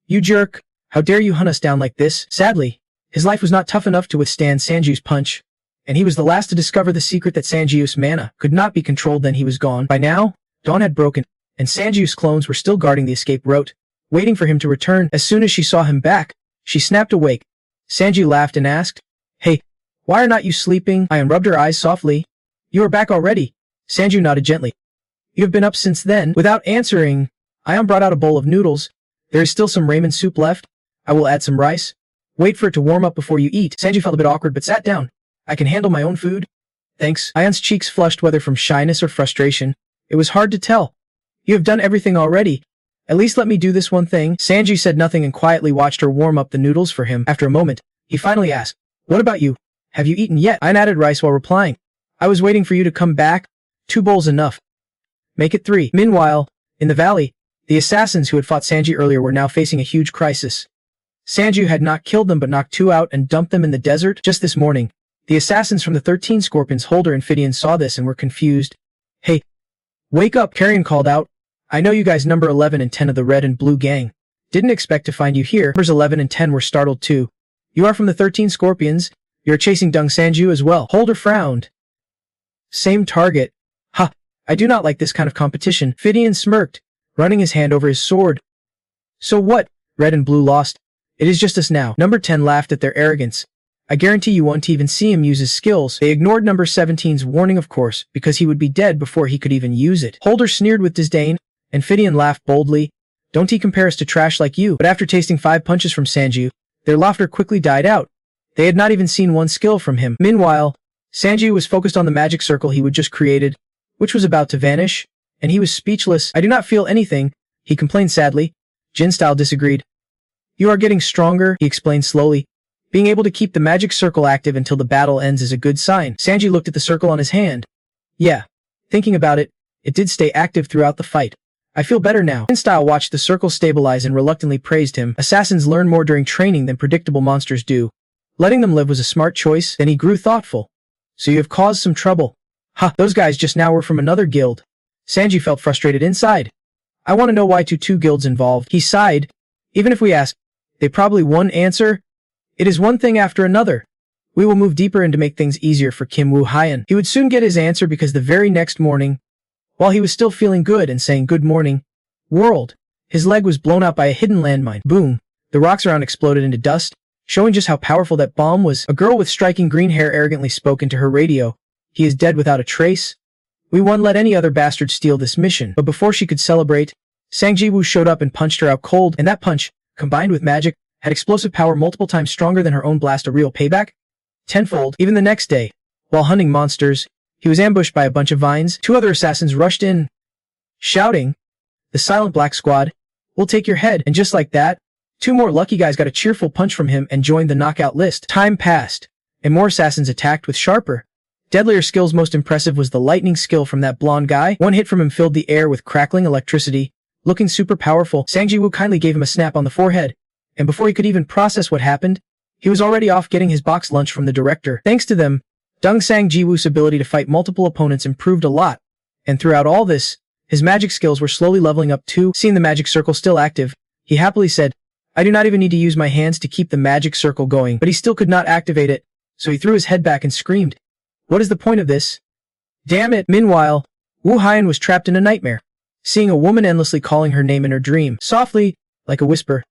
You jerk, how dare you hunt us down like this? Sadly, his life was not tough enough to withstand Sanju's punch, and he was the last to discover the secret that Sanju's mana could not be controlled. Then he was gone. By now, dawn had broken, and Sanju's clones were still guarding the escape route, waiting for him to return. As soon as she saw him back, she snapped awake. Sanju laughed and asked, Hey, why are not you sleeping? Ayan rubbed her eyes softly. You are back already. Sanju nodded gently. You have been up since then? Without answering, Ayan brought out a bowl of noodles. There is still some ramen soup left. I will add some rice. Wait for it to warm up before you eat. Sanju felt a bit awkward but sat down. I can handle my own food. Thanks. Ayan's cheeks flushed, whether from shyness or frustration. It was hard to tell. You have done everything already. At least let me do this one thing. Sanju said nothing and quietly watched her warm up the noodles for him. After a moment, he finally asked, What about you? Have you eaten yet? Ayan added rice while replying. I was waiting for you to come back. 2 bowls enough. Make it 3. Meanwhile, in the valley, the assassins who had fought Sanju earlier were now facing a huge crisis. Sanju had not killed them but knocked 2 out and dumped them in the desert. Just this morning, the assassins from the 13 Scorpions, Holder and Phidian, saw this and were confused. Hey, wake up, Carrion called out. I know you guys, number 11 and 10 of the red and blue gang. Didn't expect to find you here. Numbers 11 and 10 were startled too. You are from the 13 Scorpions? You're chasing Deng Sanju as well. Holder frowned. Same target. Ha, I do not like this kind of competition. Fidian smirked, running his hand over his sword. So what? Red and blue lost. It is just us now. Number 10 laughed at their arrogance. I guarantee you won't even see him use his skills. They ignored number 17's warning, of course, because he would be dead before he could even use it. Holder sneered with disdain, and Fidian laughed boldly. Don't he compare us to trash like you? But after tasting 5 punches from Sanju, their laughter quickly died out. They had not even seen one skill from him. Meanwhile, Sanju was focused on the magic circle he would just created, which was about to vanish, and he was speechless. I do not feel anything, he complained sadly. Jin-style disagreed. You are getting stronger, he explained slowly. Being able to keep the magic circle active until the battle ends is a good sign. Sanji looked at the circle on his hand. Yeah. Thinking about it, it did stay active throughout the fight. I feel better now. Jin-style watched the circle stabilize and reluctantly praised him. Assassins learn more during training than predictable monsters do. Letting them live was a smart choice. Then he grew thoughtful. So you have caused some trouble. Ha, those guys just now were from another guild. Sanji felt frustrated inside. I want to know why two guilds involved. He sighed. Even if we ask, they probably won't answer. It is one thing after another. We will move deeper in to make things easier for Kim Woo-hyun. He would soon get his answer because the very next morning, while he was still feeling good and saying good morning, world, his leg was blown out by a hidden landmine. Boom. The rocks around exploded into dust, showing just how powerful that bomb was. A girl with striking green hair arrogantly spoke into her radio. He is dead without a trace. We won't let any other bastard steal this mission. But before she could celebrate, Sang Ji-woo showed up and punched her out cold, and that punch, combined with magic, had explosive power multiple times stronger than her own blast. A real payback? Tenfold. Even the next day, while hunting monsters, he was ambushed by a bunch of vines. 2 other assassins rushed in, shouting, "The Silent Black Squad, we'll take your head." And just like that, 2 more lucky guys got a cheerful punch from him and joined the knockout list. Time passed, and more assassins attacked with sharper, deadlier skills. Most impressive was the lightning skill from that blonde guy. One hit from him filled the air with crackling electricity. Looking super powerful, Sang Ji-woo kindly gave him a snap on the forehead, and before he could even process what happened, he was already off getting his box lunch from the director. Thanks to them, Deng Sang Ji-woo's ability to fight multiple opponents improved a lot, and throughout all this, his magic skills were slowly leveling up too. Seeing the magic circle still active, he happily said, I do not even need to use my hands to keep the magic circle going. But he still could not activate it, so he threw his head back and screamed, what is the point of this? Damn it! Meanwhile, Woo-hyun was trapped in a nightmare, seeing a woman endlessly calling her name in her dream, softly, like a whisper.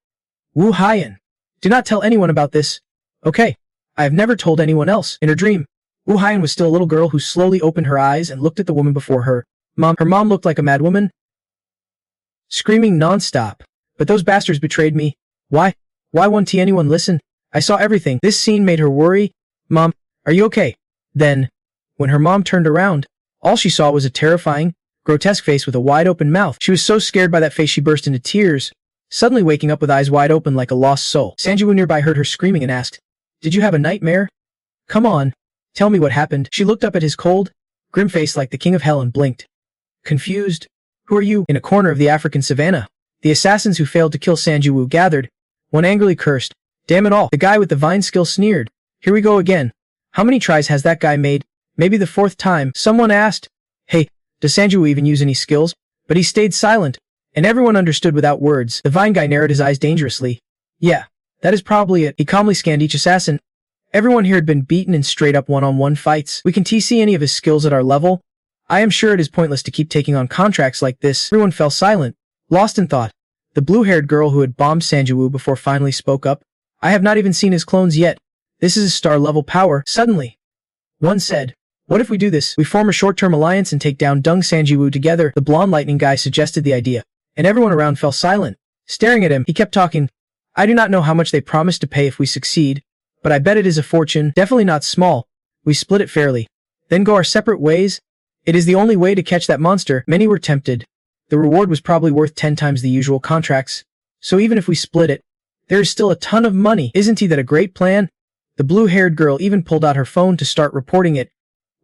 Woo-hyun, do not tell anyone about this. Okay, I have never told anyone else. In her dream, Woo-hyun was still a little girl who slowly opened her eyes and looked at the woman before her. Her mom looked like a madwoman, screaming non-stop. But those bastards betrayed me. Why won't anyone listen? I saw everything. This scene made her worry. Mom, are you okay? Then, when her mom turned around, all she saw was a terrifying, grotesque face with a wide-open mouth. She was so scared by that face she burst into tears, suddenly waking up with eyes wide open like a lost soul. Sanju nearby heard her screaming and asked, Did you have a nightmare? Come on, tell me what happened. She looked up at his cold, grim face like the king of hell and blinked. Confused. Who are you? In a corner of the African savannah, the assassins who failed to kill Sanju gathered. One angrily cursed, Damn it all. The guy with the vine skill sneered. Here we go again. How many tries has that guy made? Maybe the 4th time. Someone asked, Hey, does Sanju even use any skills? But he stayed silent, and everyone understood without words. The vine guy narrowed his eyes dangerously. Yeah, that is probably it. He calmly scanned each assassin. Everyone here had been beaten in straight-up one-on-one fights. We can see any of his skills at our level. I am sure it is pointless to keep taking on contracts like this. Everyone fell silent, lost in thought. The blue-haired girl who had bombed Sanju before finally spoke up. I have not even seen his clones yet. This is his star-level power. Suddenly, one said, What if we do this? We form a short-term alliance and take down Deng Sanju together. The blonde lightning guy suggested the idea, and everyone around fell silent. Staring at him, he kept talking. I do not know how much they promised to pay if we succeed, but I bet it is a fortune, definitely not small. We split it fairly, then go our separate ways. It is the only way to catch that monster. Many were tempted. The reward was probably worth 10 times the usual contracts, so even if we split it, there is still a ton of money. Isn't that a great plan? The blue-haired girl even pulled out her phone to start reporting it.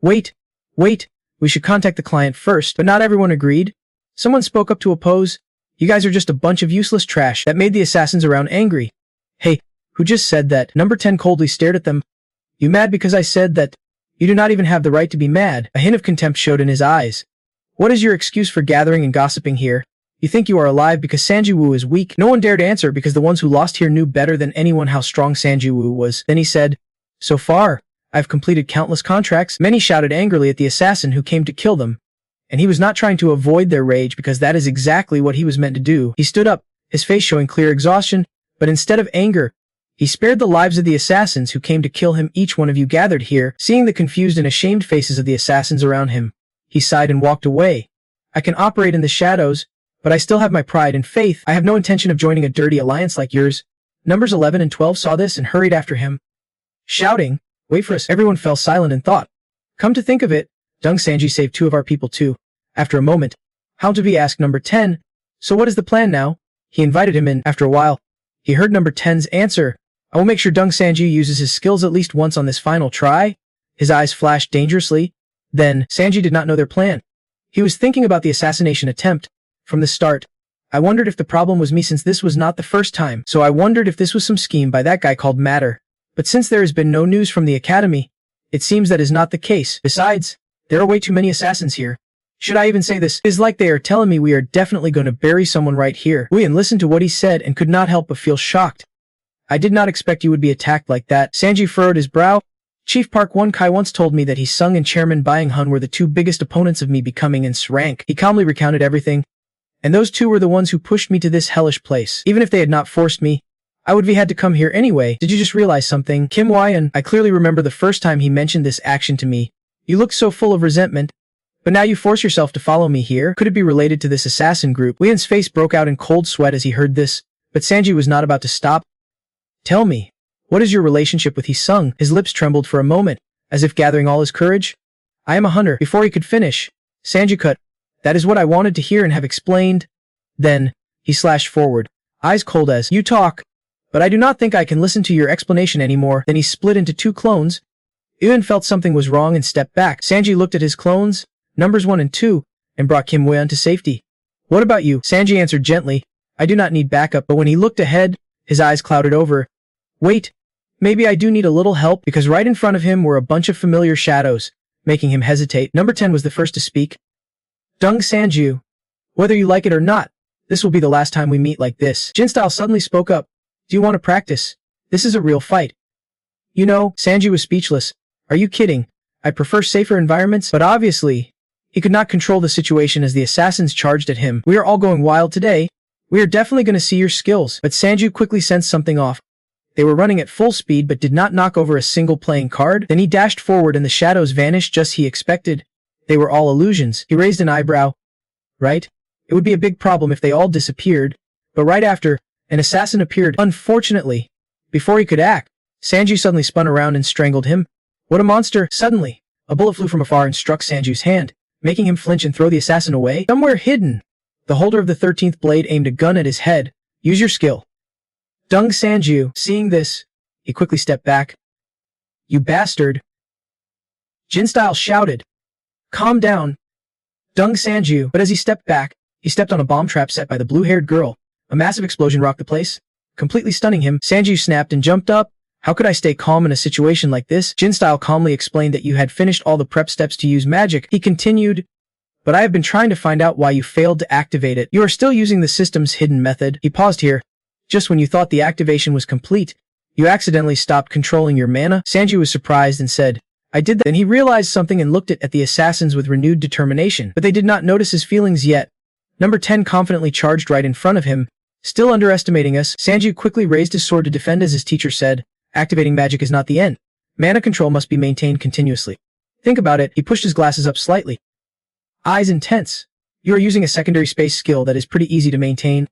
Wait, we should contact the client first. But not everyone agreed. Someone spoke up to oppose. You guys are just a bunch of useless trash. That made the assassins around angry. Hey, who just said that? Number 10 coldly stared at them. You mad because I said that? You do not even have the right to be mad. A hint of contempt showed in his eyes. What is your excuse for gathering and gossiping here? You think you are alive because Sanju is weak? No one dared answer because the ones who lost here knew better than anyone how strong Sanju was. Then he said, So far, I've completed countless contracts. Many shouted angrily at the assassin who came to kill them. And he was not trying to avoid their rage because that is exactly what he was meant to do. He stood up, his face showing clear exhaustion, but instead of anger, he spared the lives of the assassins who came to kill him. Each one of you gathered here, seeing the confused and ashamed faces of the assassins around him. He sighed and walked away. I can operate in the shadows, but I still have my pride and faith. I have no intention of joining a dirty alliance like yours. Numbers 11 and 12 saw this and hurried after him, shouting, "Wait for us." Everyone fell silent and thought. Come to think of it, Dung Sanji saved 2 of our people too. After a moment, how to be asked number 10, "So what is the plan now?" He invited him in. After a while, he heard number 10's answer. "I will make sure Dung Sanji uses his skills at least once on this final try." His eyes flashed dangerously. Then, Sanji did not know their plan. He was thinking about the assassination attempt. From the start, I wondered if the problem was me since this was not the first time, so I wondered if this was some scheme by that guy called Matter. But since there has been no news from the academy, it seems that is not the case. Besides, there are way too many assassins here. Should I even say this? It is like they are telling me we are definitely going to bury someone right here. Uyen listened to what he said and could not help but feel shocked. I did not expect you would be attacked like that. Sanji furrowed his brow. Chief Park One Kai once told me that he Sung and Chairman Byung Hun were the 2 biggest opponents of me becoming in rank. He calmly recounted everything. And those 2 were the ones who pushed me to this hellish place. Even if they had not forced me, I would have had to come here anyway. Did you just realize something? Kim Wyan, I clearly remember the first time he mentioned this action to me. You looked so full of resentment. But now you force yourself to follow me here? Could it be related to this assassin group? Uyen's face broke out in cold sweat as he heard this, but Sanji was not about to stop. Tell me, what is your relationship with Hisung? His lips trembled for a moment, as if gathering all his courage. I am a hunter. Before he could finish, Sanji cut. That is what I wanted to hear and have explained. Then, he slashed forward, eyes cold as, you talk, but I do not think I can listen to your explanation anymore. Then he split into 2 clones. Uyen felt something was wrong and stepped back. Sanji looked at his clones, numbers 1 and 2, and brought Kim Wyan to safety. What about you? Sanji answered gently, I do not need backup. But when he looked ahead, his eyes clouded over. Wait, maybe I do need a little help, because right in front of him were a bunch of familiar shadows, making him hesitate. Number 10 was the first to speak. Dung Sanju, whether you like it or not, this will be the last time we meet like this. Jin Style suddenly spoke up. Do you want to practice? This is a real fight. You know, Sanji was speechless. Are you kidding? I prefer safer environments, but obviously, he could not control the situation as the assassins charged at him. We are all going wild today. We are definitely going to see your skills. But Sanju quickly sensed something off. They were running at full speed but did not knock over a single playing card. Then he dashed forward and the shadows vanished just as he expected. They were all illusions. He raised an eyebrow. Right? It would be a big problem if they all disappeared. But right after, an assassin appeared. Unfortunately, before he could act, Sanju suddenly spun around and strangled him. What a monster! Suddenly, a bullet flew from afar and struck Sanju's hand, making him flinch and throw the assassin away. Somewhere hidden, the holder of the 13th blade aimed a gun at his head. Use your skill. Dung Sanju, seeing this, he quickly stepped back. You bastard! Jin Style shouted. Calm down. Dung Sanju, but as he stepped back, he stepped on a bomb trap set by the blue-haired girl. A massive explosion rocked the place, completely stunning him. Sanju snapped and jumped up. How could I stay calm in a situation like this? Jin Style calmly explained that you had finished all the prep steps to use magic. He continued, but I have been trying to find out why you failed to activate it. You are still using the system's hidden method. He paused here. Just when you thought the activation was complete, you accidentally stopped controlling your mana. Sanji was surprised and said, I did that. Then he realized something and looked at the assassins with renewed determination, but they did not notice his feelings yet. Number 10 confidently charged right in front of him. Still underestimating us, Sanji quickly raised his sword to defend as his teacher said, activating magic is not the end. Mana control must be maintained continuously. Think about it. He pushed his glasses up slightly. Eyes intense. You are using a secondary space skill that is pretty easy to maintain,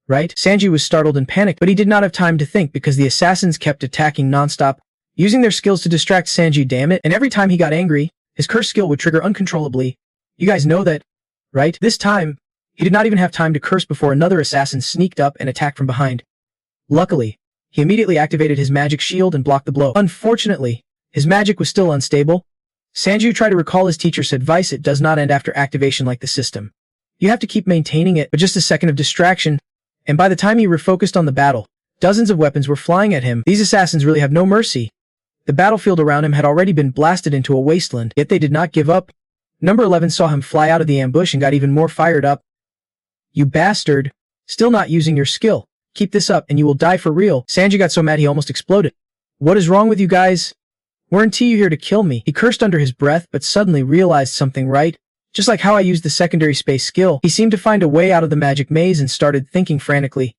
right? Sanji was startled and panicked, but he did not have time to think because the assassins kept attacking nonstop, using their skills to distract Sanji, damn it. And every time he got angry, his curse skill would trigger uncontrollably. You guys know that, right? This time, he did not even have time to curse before another assassin sneaked up and attacked from behind. Luckily, he immediately activated his magic shield and blocked the blow. Unfortunately, his magic was still unstable. Sanju tried to recall his teacher's advice. It does not end after activation like the system. You have to keep maintaining it, but just a second of distraction, and by the time he refocused on the battle, dozens of weapons were flying at him. These assassins really have no mercy. The battlefield around him had already been blasted into a wasteland, yet they did not give up. Number 11 saw him fly out of the ambush and got even more fired up. You bastard! Still not using your skill. Keep this up and you will die for real. Sanji got so mad he almost exploded. What is wrong with you guys? Weren't you here to kill me? He cursed under his breath, but suddenly realized something, right? Just like how I used the secondary space skill, he seemed to find a way out of the magic maze and started thinking frantically.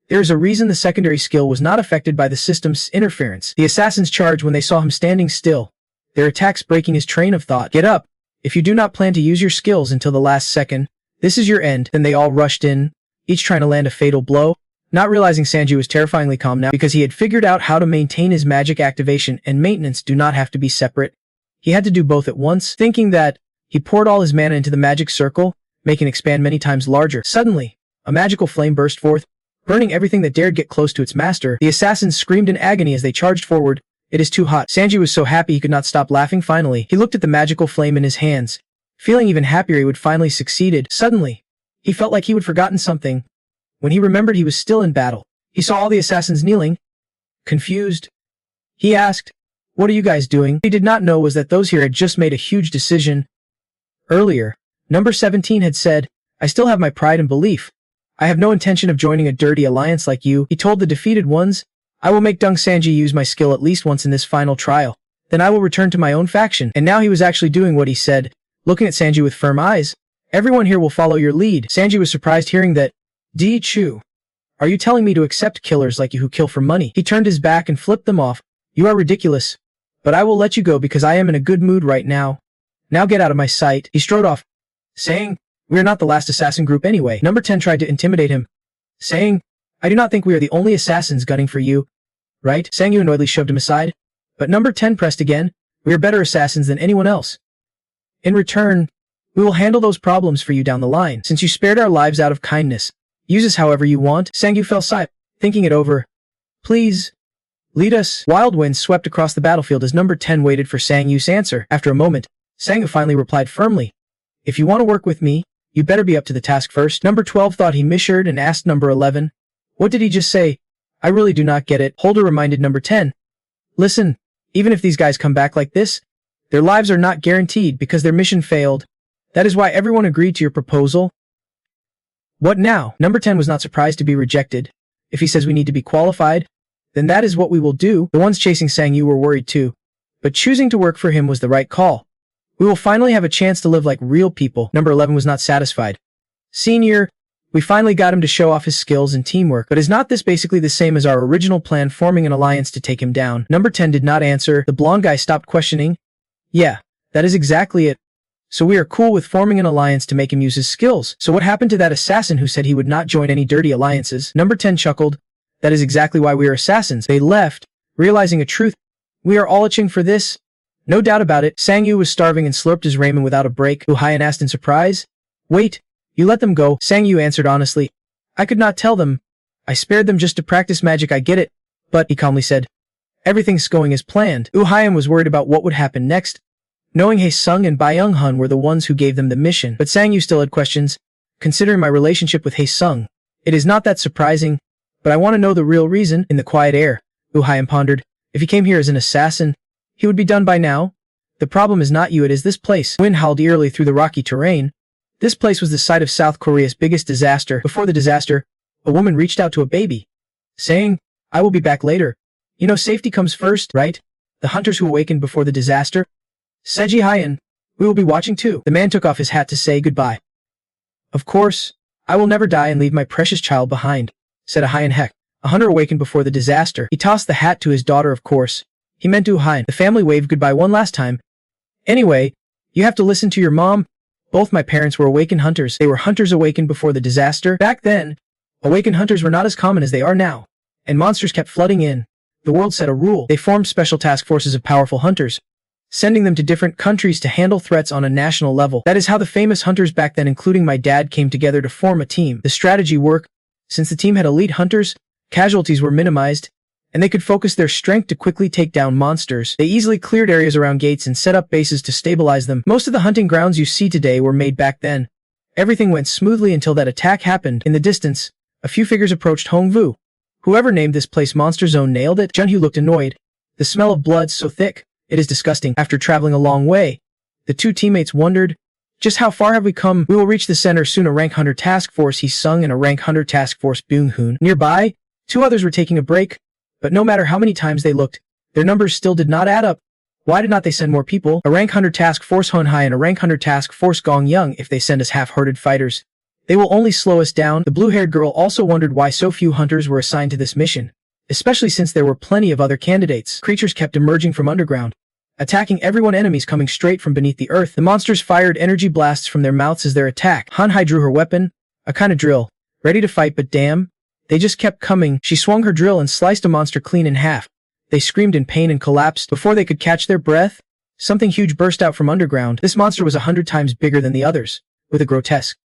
There is a reason the secondary skill was not affected by the system's interference. The assassins charged when they saw him standing still, their attacks breaking his train of thought. Get up! If you do not plan to use your skills until the last second, this is your end. Then they all rushed in, each trying to land a fatal blow. Not realizing Sanji was terrifyingly calm now because he had figured out how to maintain his magic activation and maintenance do not have to be separate. He had to do both at once, thinking that he poured all his mana into the magic circle, making it expand many times larger. Suddenly, a magical flame burst forth, burning everything that dared get close to its master. The assassins screamed in agony as they charged forward. It is too hot. Sanji was so happy he could not stop laughing. Finally, he looked at the magical flame in his hands, feeling even happier he would finally succeeded. Suddenly, he felt like he would forgotten something. When he remembered he was still in battle, he saw all the assassins kneeling. Confused, he asked, "What are you guys doing?" What he did not know was that those here had just made a huge decision. Earlier, number 17 had said, "I still have my pride and belief. I have no intention of joining a dirty alliance like you." He told the defeated ones, "I will make Dung Sanji use my skill at least once in this final trial. Then I will return to my own faction." And now he was actually doing what he said, looking at Sanji with firm eyes. "Everyone here will follow your lead." Sanji was surprised hearing that. "Di Chu, are you telling me to accept killers like you who kill for money?" He turned his back and flipped them off. "You are ridiculous. But I will let you go because I am in a good mood right now. Now get out of my sight." He strode off, saying, "We are not the last assassin group anyway." Number 10 tried to intimidate him, saying, "I do not think we are the only assassins gunning for you, right?" Sangyu annoyedly shoved him aside, but number 10 pressed again, "We are better assassins than anyone else. In return, we will handle those problems for you down the line. Since you spared our lives out of kindness, use us however you want." Sangyu fell silent, thinking it over. "Please, lead us." Wild winds swept across the battlefield as number 10 waited for Sangyu's answer. After a moment, Sangyu finally replied firmly, "If you want to work with me, you better be up to the task first." Number 12 thought he measured and asked number 11, "What did he just say? I really do not get it." Holder reminded number 10, "Listen, even if these guys come back like this, their lives are not guaranteed because their mission failed. That is why everyone agreed to your proposal." "What now?" Number 10 was not surprised to be rejected. If he says we need to be qualified, then that is what we will do. The ones chasing Sangyu were worried too, but choosing to work for him was the right call. "We will finally have a chance to live like real people." Number 11 was not satisfied. "Senior, we finally got him to show off his skills and teamwork, but is not this basically the same as our original plan, forming an alliance to take him down?" Number 10 did not answer. The blonde guy stopped questioning. "Yeah, that is exactly it. So we are cool with forming an alliance to make him use his skills. So what happened to that assassin who said he would not join any dirty alliances?" Number 10 chuckled. "That is exactly why we are assassins." They left, realizing a truth. "We are all itching for this. No doubt about it." Sangyu was starving and slurped his ramen without a break. Uhayan asked in surprise, "Wait, you let them go?" Sangyu answered honestly, "I could not tell them. I spared them just to practice magic. I get it. But," he calmly said, "everything's going as planned." Uhayan was worried about what would happen next, knowing Hae-sung and Byung-hun were the ones who gave them the mission. But Sangyu still had questions. "Considering my relationship with Hae-sung, it is not that surprising, but I want to know the real reason." In the quiet air, Uhayan pondered, "If he came here as an assassin, he would be done by now. The problem is not you, it is this place." Wind howled eerily through the rocky terrain. This place was the site of South Korea's biggest disaster. Before the disaster, a woman reached out to a baby, saying, "I will be back later. You know safety comes first, right? The hunters who awakened before the disaster. Seji Hyan, we will be watching too." The man took off his hat to say goodbye. "Of course, I will never die and leave my precious child behind," said Hyan Hek, a hunter awakened before the disaster. He tossed the hat to his daughter. Of course, he meant to Hyan. The family waved goodbye one last time. "Anyway, you have to listen to your mom. Both my parents were awakened hunters. They were hunters awakened before the disaster. Back then, awakened hunters were not as common as they are now, and monsters kept flooding in. The world set a rule. They formed special task forces of powerful hunters, sending them to different countries to handle threats on a national level. That is how the famous hunters back then, including my dad, came together to form a team. The strategy worked. Since the team had elite hunters, casualties were minimized, and they could focus their strength to quickly take down monsters. They easily cleared areas around gates and set up bases to stabilize them. Most of the hunting grounds you see today were made back then. Everything went smoothly until that attack happened. In the distance, a few figures approached Hongvu. Whoever named this place Monster Zone nailed it." Junhyu looked annoyed. "The smell of blood's so thick. It is disgusting." After traveling a long way, the two teammates wondered, "Just how far have we come?" "We will reach the center soon." A rank hunter task force Hae-sung and a rank hunter task force Byung-hun. Nearby, two others were taking a break, but no matter how many times they looked, their numbers still did not add up. Why did not they send more people? A rank hunter task force Hun Hai and a rank hunter task force Gong Young. If they send us half-hearted fighters, they will only slow us down. The blue-haired girl also wondered why so few hunters were assigned to this mission, especially since there were plenty of other candidates. Creatures kept emerging from underground, attacking everyone. Enemies coming straight from beneath the earth. The monsters fired energy blasts from their mouths as their attack. Han Hai drew her weapon, a kind of drill, ready to fight, but damn, they just kept coming. She swung her drill and sliced a monster clean in half. They screamed in pain and collapsed. Before they could catch their breath, something huge burst out from underground. This monster was 100 times bigger than the others, with a grotesque,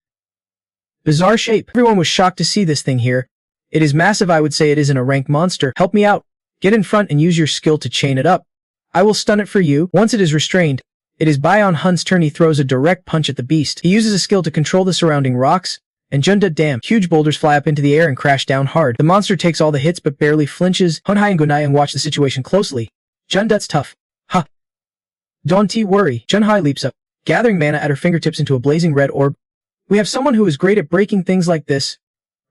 bizarre shape. Everyone was shocked to see this thing here. It is massive. I would say it isn't a rank monster. Help me out. Get in front and use your skill to chain it up. I will stun it for you. Once it is restrained, it is Bayon Hun's turn. He throws a direct punch at the beast. He uses a skill to control the surrounding rocks, and Junda damn. Huge boulders fly up into the air and crash down hard. The monster takes all the hits but barely flinches. Hun Hai and Gunai watch the situation closely. Jundut's tough. Ha. Don't worry. Jun Hai leaps up, gathering mana at her fingertips into a blazing red orb. We have someone who is great at breaking things like this,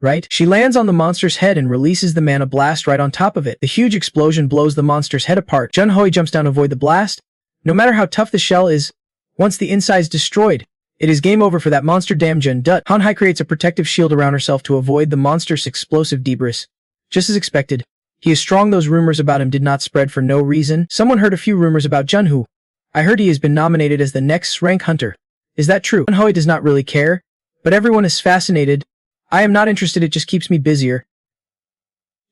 right? She lands on the monster's head and releases the mana blast right on top of it. The huge explosion blows the monster's head apart. Jun Hoi jumps down to avoid the blast. No matter how tough the shell is, once the inside is destroyed, it is game over for that monster. Damn Jun Dut. Han Hai creates a protective shield around herself to avoid the monster's explosive debris. Just as expected, he is strong. Those rumors about him did not spread for no reason. Someone heard a few rumors about Junhu. I heard he has been nominated as the next rank hunter. Is that true? Jun Hoi does not really care, but everyone is fascinated. I am not interested. It just keeps me busier.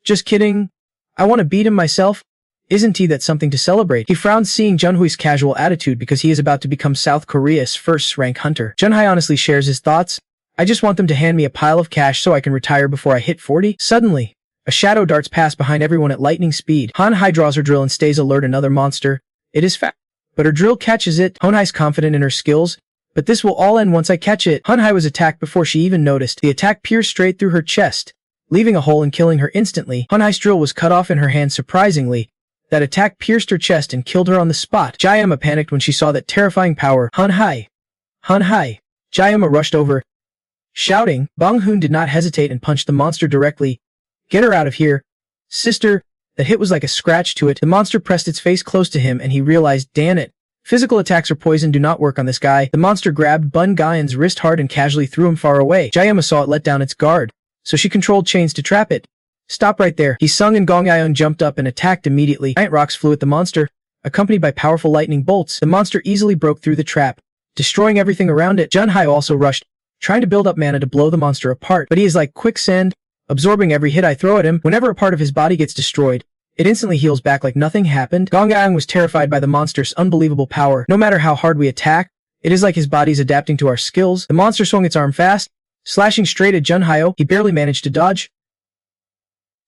Just kidding. I want to beat him myself. Isn't he that something to celebrate? He frowns seeing Junhui's casual attitude because he is about to become South Korea's first rank hunter. Jun Hai honestly shares his thoughts. I just want them to hand me a pile of cash so I can retire before I hit 40. Suddenly, a shadow darts past behind everyone at lightning speed. Han Hai draws her drill and stays alert. Another monster. It is fast, but her drill catches it. Han Hai's confident in her skills, but this will all end once I catch it. Han Hai was attacked before she even noticed. The attack pierced straight through her chest, leaving a hole and killing her instantly. Han Hai's drill was cut off in her hand. Surprisingly, that attack pierced her chest and killed her on the spot. Jayama panicked when she saw that terrifying power. Han Hai! Han Hai! Jayama rushed over, shouting. Bong Hoon did not hesitate and punched the monster directly. Get her out of here, sister. That hit was like a scratch to it. The monster pressed its face close to him and he realized, damn it. Physical attacks or poison do not work on this guy. The monster grabbed Bun Gayan's wrist hard and casually threw him far away. Jayama saw it let down its guard, so she controlled chains to trap it. Stop right there, he sung, and Gong Yaon jumped up and attacked immediately. Giant rocks flew at the monster, accompanied by powerful lightning bolts. The monster easily broke through the trap, destroying everything around it. Jun Hai also rushed, trying to build up mana to blow the monster apart, but he is like quicksand, absorbing every hit I throw at him. Whenever a part of his body gets destroyed, it instantly heals back like nothing happened. Gong Yaon was terrified by the monster's unbelievable power. No matter how hard we attack, it is like his body's adapting to our skills. The monster swung its arm fast, slashing straight at Jun Hai. He barely managed to dodge,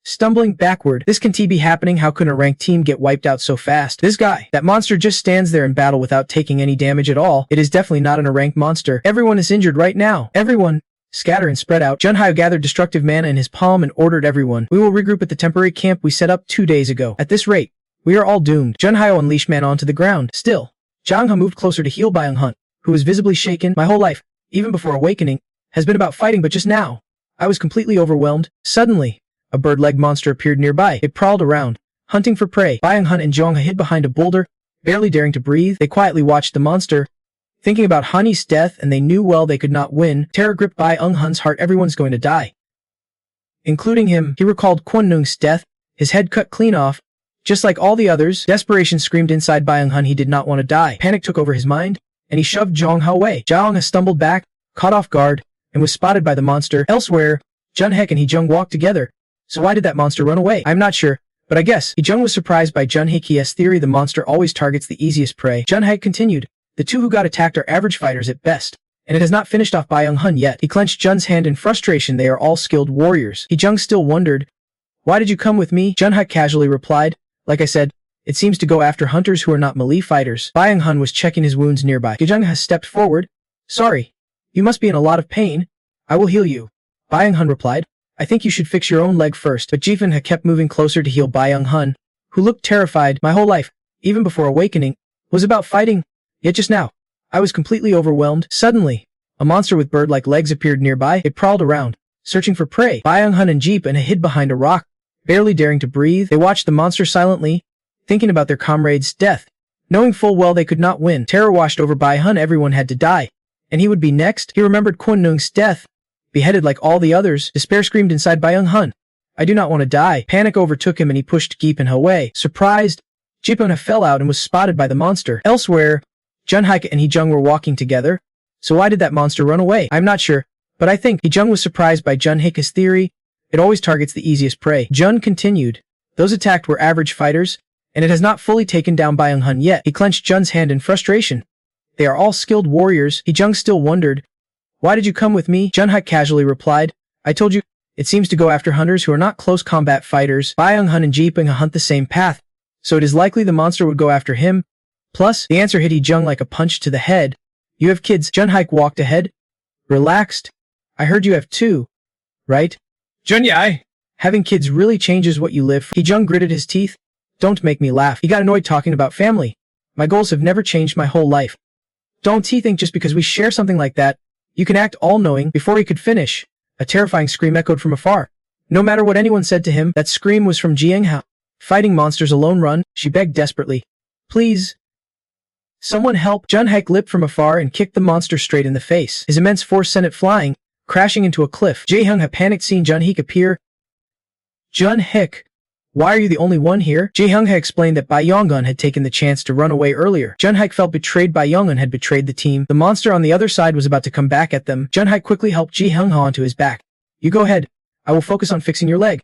stumbling backward. This can't be happening. How could a ranked team get wiped out so fast? This guy, that monster just stands there in battle without taking any damage at all. It is definitely not a ranked monster. Everyone is injured right now. Everyone, scatter and spread out. Jun Hai gathered destructive mana in his palm and ordered everyone. We will regroup at the temporary camp we set up 2 days ago. At this rate, we are all doomed. Jun Hai unleashed mana onto the ground. Still, Jang Ha moved closer to heal Byung Hunt, who was visibly shaken. My whole life, even before awakening, has been about fighting, but just now, I was completely overwhelmed. Suddenly, a bird-legged monster appeared nearby. It prowled around, hunting for prey. Byung Hunt and Jong Ha hid behind a boulder, barely daring to breathe. They quietly watched the monster, thinking about Hani's death, and they knew well they could not win. Terror gripped Byung Hunt's heart. Everyone's going to die, including him. He recalled Kwon Nung's death, his head cut clean off, just like all the others. Desperation screamed inside Byung Hunt. He did not want to die. Panic took over his mind, and he shoved Jong Ha away. Jong Ha stumbled back, caught off guard, and was spotted by the monster. Elsewhere, Jun Hek and Hee-jung walked together. So why did that monster run away? I'm not sure, but I guess. Hee-jung was surprised by Jun Heki's theory the monster always targets the easiest prey. Jun Hek continued, the two who got attacked are average fighters at best, and it has not finished off Byung Hun yet. He clenched Jun's hand in frustration. They are all skilled warriors. Hee-jung still wondered, why did you come with me? Jun Hek casually replied, like I said, it seems to go after hunters who are not melee fighters. Byung Hun was checking his wounds nearby. Hee-jung has stepped forward. Sorry, you must be in a lot of pain. I will heal you. Byung Hun replied. I think you should fix your own leg first. But Jifan had kept moving closer to heal Byung Hun, who looked terrified. My whole life, even before awakening, was about fighting. Yet just now, I was completely overwhelmed. Suddenly, a monster with bird-like legs appeared nearby. It prowled around, searching for prey. Byung Hun and Jifan hid behind a rock, barely daring to breathe. They watched the monster silently, thinking about their comrade's death. Knowing full well they could not win, terror washed over Bai Hun. Everyone had to die. And he would be next. He remembered Kun Nung's death. Beheaded like all the others, despair screamed inside Bai Hun. I do not want to die. Panic overtook him and he pushed Geepin away. Surprised, Geepin fell out and was spotted by the monster. Elsewhere, Jun Hika and Hee-jung were walking together. So why did that monster run away? I'm not sure, but I think Hee-jung was surprised by Jun Hika's theory. It always targets the easiest prey. Jun continued. Those attacked were average fighters, and it has not fully taken down Bai Hun yet. He clenched Jun's hand in frustration. They are all skilled warriors. Hee-jung still wondered. Why did you come with me? Jun Hika casually replied. I told you, it seems to go after hunters who are not close combat fighters. Bai Hun and Jeeping hunt the same path, so it is likely the monster would go after him. Plus, the answer hit Hee-jung like a punch to the head. You have kids. Jun Hika walked ahead. Relaxed. I heard you have two, right? Jun Yai. Having kids really changes what you live for. Hee-jung gritted his teeth. Don't make me laugh. He got annoyed talking about family. My goals have never changed my whole life. Don't he think just because we share something like that, you can act all-knowing? Before he could finish, a terrifying scream echoed from afar. No matter what anyone said to him, that scream was from Jiang Hao. Fighting monsters alone run, she begged desperately. Please. Someone help. Jun Hika leaped from afar and kicked the monster straight in the face. His immense force sent it flying, crashing into a cliff. Jae-hyung had panicked seeing Jun Hika appear. Jun Hika. Why are you the only one here? Jae-hyung had explained that Bai Yonggun had taken the chance to run away earlier. Jun Hika felt betrayed. Bai Yonggun had betrayed the team. The monster on the other side was about to come back at them. Jun Hika quickly helped Jae-hyung onto his back. You go ahead. I will focus on fixing your leg.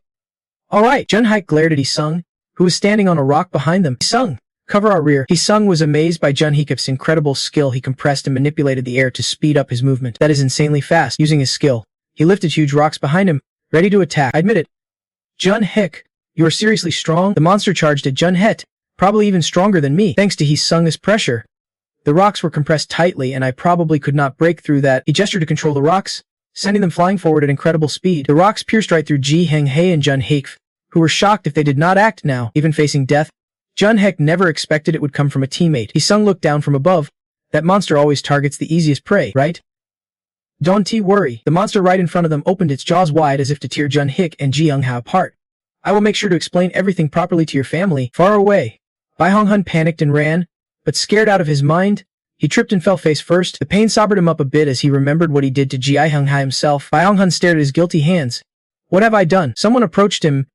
Alright. Jun Hika glared at Hee-sung, who was standing on a rock behind them. Hee-sung, cover our rear. Hee-sung was amazed by Jun Hika's incredible skill. He compressed and manipulated the air to speed up his movement. That is insanely fast. Using his skill, he lifted huge rocks behind him, ready to attack. I admit it. Jun Hika. You are seriously strong? The monster charged at Jun Hika, probably even stronger than me, thanks to Hee-sung's pressure. The rocks were compressed tightly and I probably could not break through that. He gestured to control the rocks, sending them flying forward at incredible speed. The rocks pierced right through Ji Heng-hae and Jun Hika, who were shocked if they did not act now, even facing death. Jun Hika never expected it would come from a teammate. Hee-sung looked down from above. That monster always targets the easiest prey, right? Don't worry. The monster right in front of them opened its jaws wide as if to tear Jun Hika and Ji Young-ha apart. I will make sure to explain everything properly to your family. Far away, Bai Hong-hun panicked and ran, but scared out of his mind, he tripped and fell face first. The pain sobered him up a bit as he remembered what he did to Ji Hong-ha himself. Bai Hong-hun stared at his guilty hands. What have I done? Someone approached him.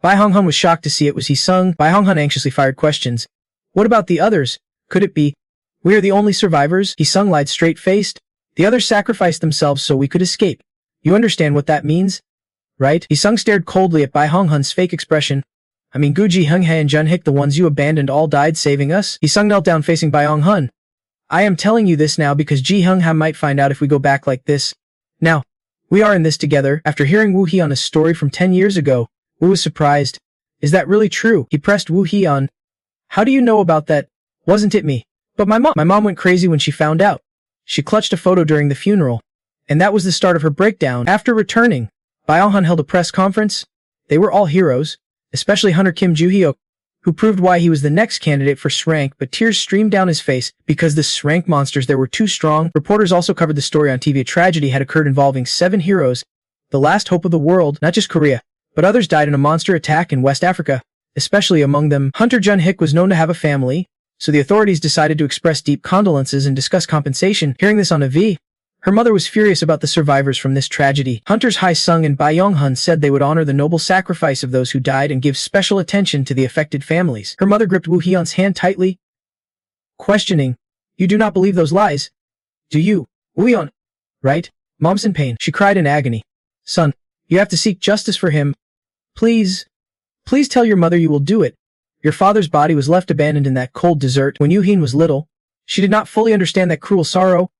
Bai Hong-hun was shocked to see it was Hee-sung. Bai Hong-hun anxiously fired questions. What about the others? Could it be? We are the only survivors? Hee-sung lied straight-faced. The others sacrificed themselves so we could escape. You understand what that means? Right? Hee-sung stared coldly at Bai Hong-hun's fake expression. I mean, Ji Heng-hae and Jun Hika, the ones you abandoned, all died saving us? Hee-sung knelt down facing Bai Hong-hun. I am telling you this now because Ji Heng-hae might find out if we go back like this. Now, we are in this together. After hearing Woo Hee-on's story from 10 years ago, Woo was surprised. Is that really true? He pressed Woo Hee-on. How do you know about that? Wasn't it me? But my mom went crazy when she found out. She clutched a photo during the funeral. And that was the start of her breakdown. After returning, Bai Hong-hun held a press conference. They were all heroes, especially Hunter Kim Joo-hyuk, who proved why he was the next candidate for SRANK, but tears streamed down his face because the SRANK monsters there were too strong. Reporters also covered the story on TV. A tragedy had occurred involving 7 heroes, the last hope of the world, not just Korea, but others died in a monster attack in West Africa, especially among them. Hunter Jun Hik was known to have a family, so the authorities decided to express deep condolences and discuss compensation. Hearing this on TV, her mother was furious about the survivors from this tragedy. Hunter's Hae-sung and Bai Yong-hun said they would honor the noble sacrifice of those who died and give special attention to the affected families. Her mother gripped Woo Hee-on's hand tightly, questioning, You do not believe those lies? Do you, Woo Hee-on? Right? Mom's in pain. She cried in agony. Son, you have to seek justice for him. Please. Please tell your mother you will do it. Your father's body was left abandoned in that cold desert when Yoo-heen was little. She did not fully understand that cruel sorrow.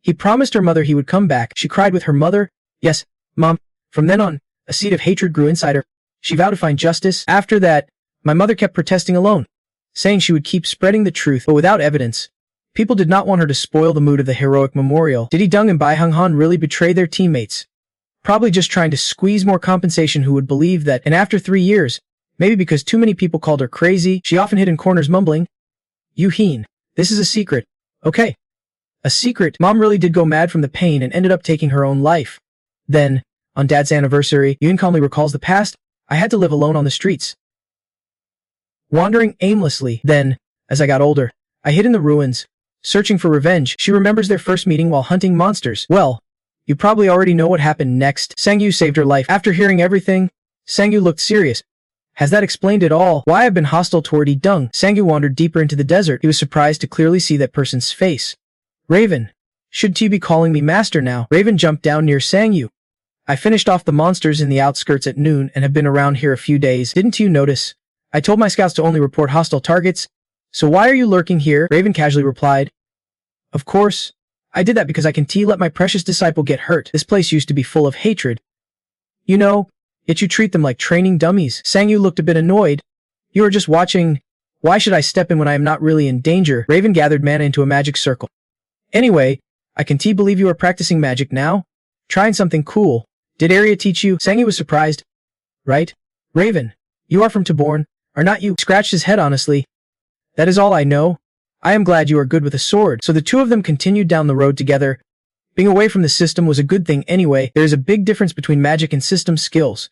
He promised her mother he would come back. She cried with her mother. Yes, Mom. From then on, a seed of hatred grew inside her. She vowed to find justice. After that, my mother kept protesting alone, saying she would keep spreading the truth, but without evidence. People did not want her to spoil the mood of the heroic memorial. Did Hee-dung and Bai Hong-han really betray their teammates? Probably just trying to squeeze more compensation. Who would believe that? And after 3 years, maybe because too many people called her crazy, she often hid in corners mumbling, Yoo-heen, this is a secret. Okay. A secret. Mom really did go mad from the pain and ended up taking her own life. Then, on Dad's anniversary, Yoon calmly recalls the past. I had to live alone on the streets, wandering aimlessly. Then, as I got older, I hid in the ruins, searching for revenge. She remembers their first meeting while hunting monsters. Well, you probably already know what happened next. Sangyu saved her life. After hearing everything, Sangyu looked serious. Has that explained it all? Why I've been hostile toward Dung? Sangyu wandered deeper into the desert. He was surprised to clearly see that person's face. Raven. Should you be calling me master now? Raven jumped down near Sangyu. I finished off the monsters in the outskirts at noon and have been around here a few days. Didn't you notice? I told my scouts to only report hostile targets. So why are you lurking here? Raven casually replied. Of course. I did that because I can't let my precious disciple get hurt. This place used to be full of hatred. You know, yet you treat them like training dummies. Sangyu looked a bit annoyed. You are just watching. Why should I step in when I am not really in danger? Raven gathered mana into a magic circle. Anyway, I can't believe you are practicing magic now. Trying something cool. Did Arya teach you? Sangyu was surprised. Right? Raven, you are from Tiborn, are not you? Scratched his head honestly. That is all I know. I am glad you are good with a sword. So the two of them continued down the road together. Being away from the system was a good thing anyway. There is a big difference between magic and system skills.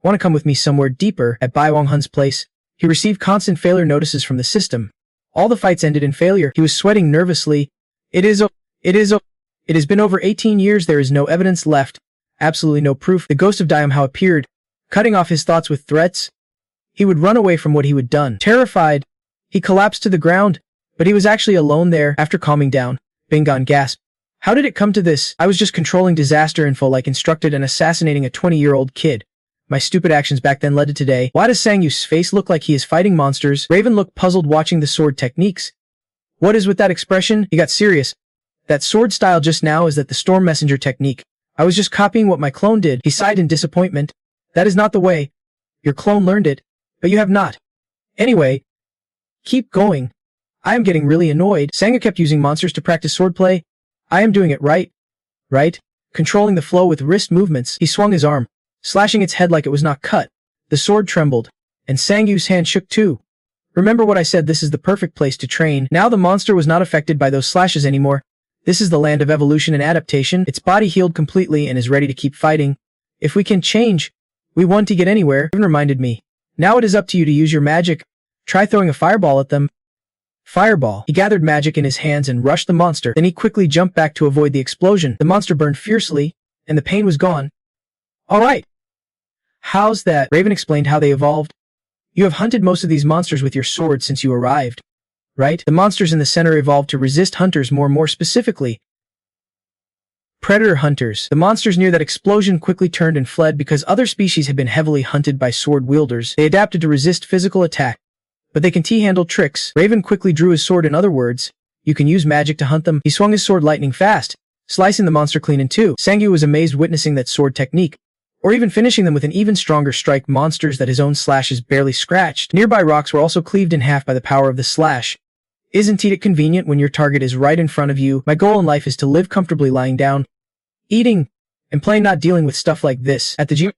Want to come with me somewhere deeper? At Bai Wonghun's place, he received constant failure notices from the system. All the fights ended in failure. He was sweating nervously. It has been over 18 years. There is no evidence left. Absolutely no proof. The ghost of Diamhao appeared, cutting off his thoughts with threats. He would run away from what he would done. Terrified, he collapsed to the ground, but he was actually alone there. After calming down, Bingon gasped. How did it come to this? I was just controlling disaster info like instructed and assassinating a 20-year-old kid. My stupid actions back then led to today. Why does Sangyu's face look like he is fighting monsters? Raven looked puzzled watching the sword techniques. What is with that expression? He got serious. That sword style just now is that the Storm Messenger technique. I was just copying what my clone did. He sighed in disappointment. That is not the way. Your clone learned it, but you have not. Anyway, keep going. I am getting really annoyed. Sangyu kept using monsters to practice swordplay. I am doing it right. Right? Controlling the flow with wrist movements, he swung his arm, slashing its head like it was not cut. The sword trembled, and Sangyu's hand shook too. Remember what I said, this is the perfect place to train. Now the monster was not affected by those slashes anymore. This is the land of evolution and adaptation. Its body healed completely and is ready to keep fighting. If we can change, we want to get anywhere. Even reminded me. Now it is up to you to use your magic. Try throwing a fireball at them. Fireball. He gathered magic in his hands and rushed the monster. Then he quickly jumped back to avoid the explosion. The monster burned fiercely, and the pain was gone. Alright. How's that? Raven explained how they evolved. You have hunted most of these monsters with your sword since you arrived. Right? The monsters in the center evolved to resist hunters more specifically. Predator hunters. The monsters near that explosion quickly turned and fled because other species had been heavily hunted by sword wielders. They adapted to resist physical attack. But they can handle tricks. Raven quickly drew his sword. In other words, you can use magic to hunt them. He swung his sword lightning fast, slicing the monster clean in two. Sangyu was amazed witnessing that sword technique, or even finishing them with an even stronger strike. Monsters that his own slashes barely scratched. Nearby rocks were also cleaved in half by the power of the slash. Isn't it convenient when your target is right in front of you? My goal in life is to live comfortably lying down, eating, and playing, not dealing with stuff like this. At the G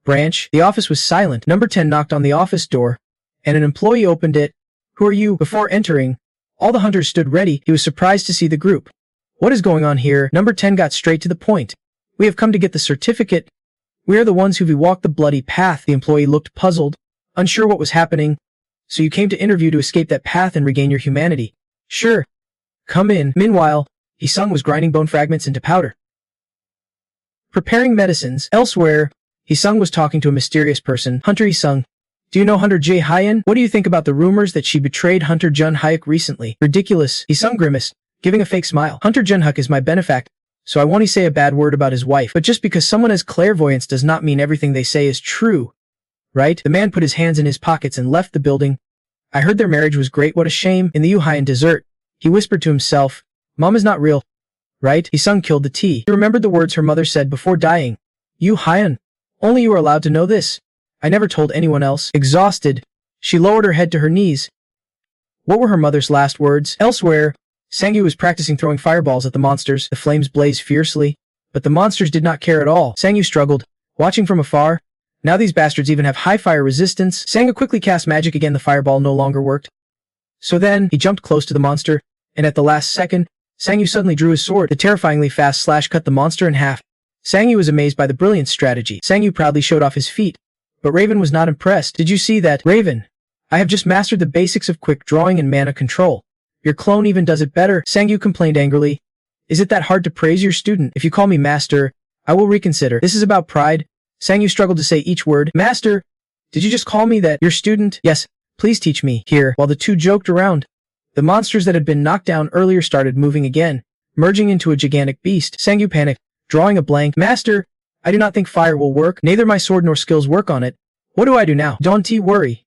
branch, the office was silent. Number 10 knocked on the office door, and an employee opened it. Who are you? Before entering, all the hunters stood ready. He was surprised to see the group. What is going on here? Number 10 got straight to the point. We have come to get the certificate. We are the ones who've walked the bloody path. The employee looked puzzled, unsure what was happening. So you came to interview to escape that path and regain your humanity. Sure. Come in. Meanwhile, Hisung was grinding bone fragments into powder. Preparing medicines. Elsewhere, Hisung was talking to a mysterious person. Hunter Hisung. Do you know Hunter J. Hyan? What do you think about the rumors that she betrayed Hunter Jun Hyuk recently? Ridiculous. Hisung grimaced, giving a fake smile. Hunter Jun Hyuk is my benefactor, so I won't say a bad word about his wife. But just because someone has clairvoyance does not mean everything they say is true. Right? The man put his hands in his pockets and left the building. I heard their marriage was great. What a shame. In the Yuhaian desert, he whispered to himself, Mom is not real. Right? Hisung killed the tea. He remembered the words her mother said before dying. Yuhaian. Only you are allowed to know this. I never told anyone else. Exhausted, she lowered her head to her knees. What were her mother's last words? Elsewhere, Sangyu was practicing throwing fireballs at the monsters. The flames blazed fiercely, but the monsters did not care at all. Sangyu struggled, watching from afar. Now these bastards even have high fire resistance. Sangyu quickly cast magic again. The fireball no longer worked. So then, he jumped close to the monster, and at the last second, Sangyu suddenly drew his sword. The terrifyingly fast slash cut the monster in half. Sangyu was amazed by the brilliant strategy. Sangyu proudly showed off his feet, but Raven was not impressed. Did you see that? Raven, I have just mastered the basics of quick drawing and mana control. Your clone even does it better, Sang-yu complained angrily. Is it that hard to praise your student? If you call me master, I will reconsider. This is about pride. Sang-yu struggled to say each word. Master, did you just call me that? Your student? Yes, please teach me. Here, while the two joked around, the monsters that had been knocked down earlier started moving again, merging into a gigantic beast. Sang-yu panicked, drawing a blank. Master, I do not think fire will work. Neither my sword nor skills work on it. What do I do now? Don't worry.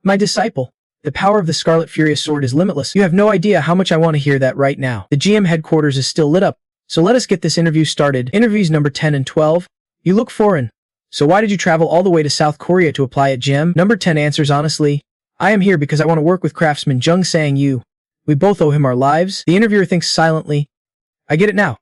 My disciple. The power of the Scarlet Furious sword is limitless. You have no idea how much I want to hear that right now. The GM headquarters is still lit up, so let us get this interview started. Interviews number 10 and 12. You look foreign. So why did you travel all the way to South Korea to apply at GM? Number 10 answers honestly. I am here because I want to work with craftsman Jung Sang-yu. We both owe him our lives. The interviewer thinks silently. I get it now.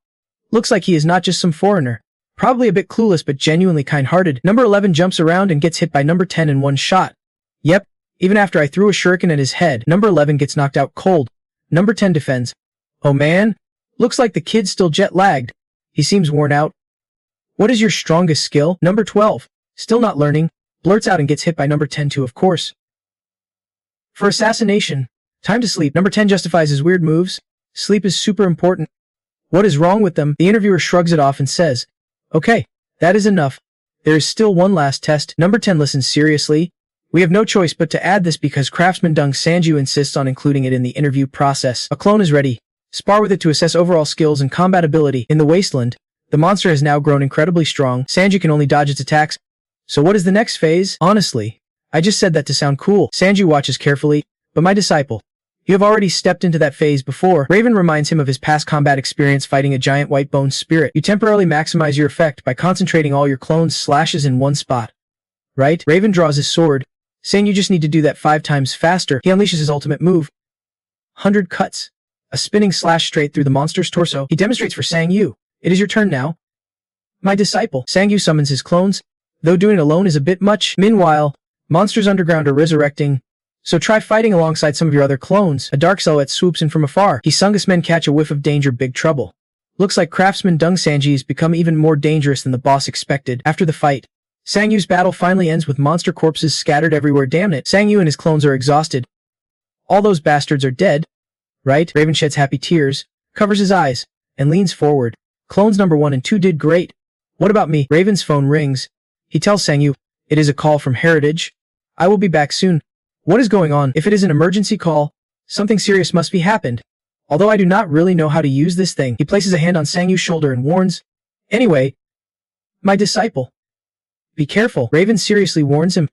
Looks like he is not just some foreigner. Probably a bit clueless but genuinely kind-hearted. Number 11 jumps around and gets hit by number 10 in one shot. Yep, even after I threw a shuriken at his head, number 11 gets knocked out cold. Number 10 defends. Oh man, looks like the kid's still jet-lagged. He seems worn out. What is your strongest skill? Number 12, still not learning, blurts out and gets hit by number 10 too, of course. For assassination, time to sleep. Number 10 justifies his weird moves. Sleep is super important. What is wrong with them? The interviewer shrugs it off and says, okay, that is enough. There is still one last test. Number 10 listens seriously. We have no choice but to add this because craftsman Jung Sang-yu insists on including it in the interview process. A clone is ready. Spar with it to assess overall skills and combat ability. In the wasteland, the monster has now grown incredibly strong. Sang-yu can only dodge its attacks. So what is the next phase? Honestly, I just said that to sound cool. Sang-yu watches carefully. But my disciple, you have already stepped into that phase before. Raven reminds him of his past combat experience fighting a giant white bone spirit. You temporarily maximize your effect by concentrating all your clone's slashes in one spot. Right? Raven draws his sword, saying you just need to do that 5 times faster. He unleashes his ultimate move. 100 cuts. A spinning slash straight through the monster's torso. He demonstrates for Sang-yu. It is your turn now. My disciple. Sang-yu summons his clones, though doing it alone is a bit much. Meanwhile, monsters underground are resurrecting, so try fighting alongside some of your other clones. A dark silhouette swoops in from afar. Hisungus men catch a whiff of danger, big trouble. Looks like craftsman Jung Sang-ji's become even more dangerous than the boss expected. After the fight, Sang-yu's battle finally ends with monster corpses scattered everywhere. Damn it, Sang-yu and his clones are exhausted. All those bastards are dead, right? Raven sheds happy tears, covers his eyes, and leans forward. Clones number 1 and 2 did great. What about me? Raven's phone rings. He tells Sang-yu, it is a call from Heritage. I will be back soon. What is going on? If it is an emergency call, something serious must be happened. Although I do not really know how to use this thing. He places a hand on Sang-yu's shoulder and warns, anyway, my disciple. Be careful. Raven seriously warns him.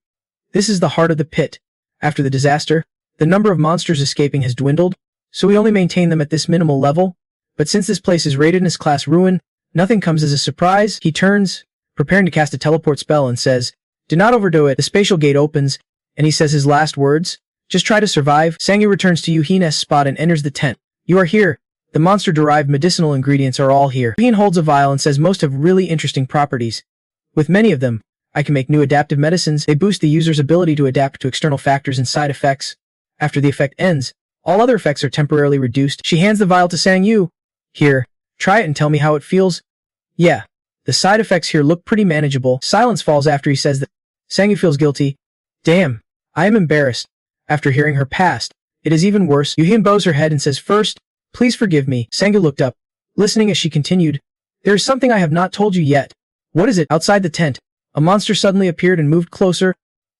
This is the heart of the pit. After the disaster, the number of monsters escaping has dwindled, so we only maintain them at this minimal level. But since this place is rated as class ruin, nothing comes as a surprise. He turns, preparing to cast a teleport spell, and says, do not overdo it. The spatial gate opens, and he says his last words, just try to survive. Sang-yu returns to Yu-heen's spot and enters the tent. You are here. The monster-derived medicinal ingredients are all here. Yu-heen holds a vial and says most have really interesting properties. With many of them, I can make new adaptive medicines. They boost the user's ability to adapt to external factors and side effects. After the effect ends, all other effects are temporarily reduced. She hands the vial to Sang-yu. Here, try it and tell me how it feels. Yeah, the side effects here look pretty manageable. Silence falls after he says that. Sang-yu feels guilty. Damn, I am embarrassed. After hearing her past, it is even worse. Yu-heen bows her head and says, first, please forgive me. Sang-yu looked up, listening as she continued. There is something I have not told you yet. What is it? Outside the tent, a monster suddenly appeared and moved closer.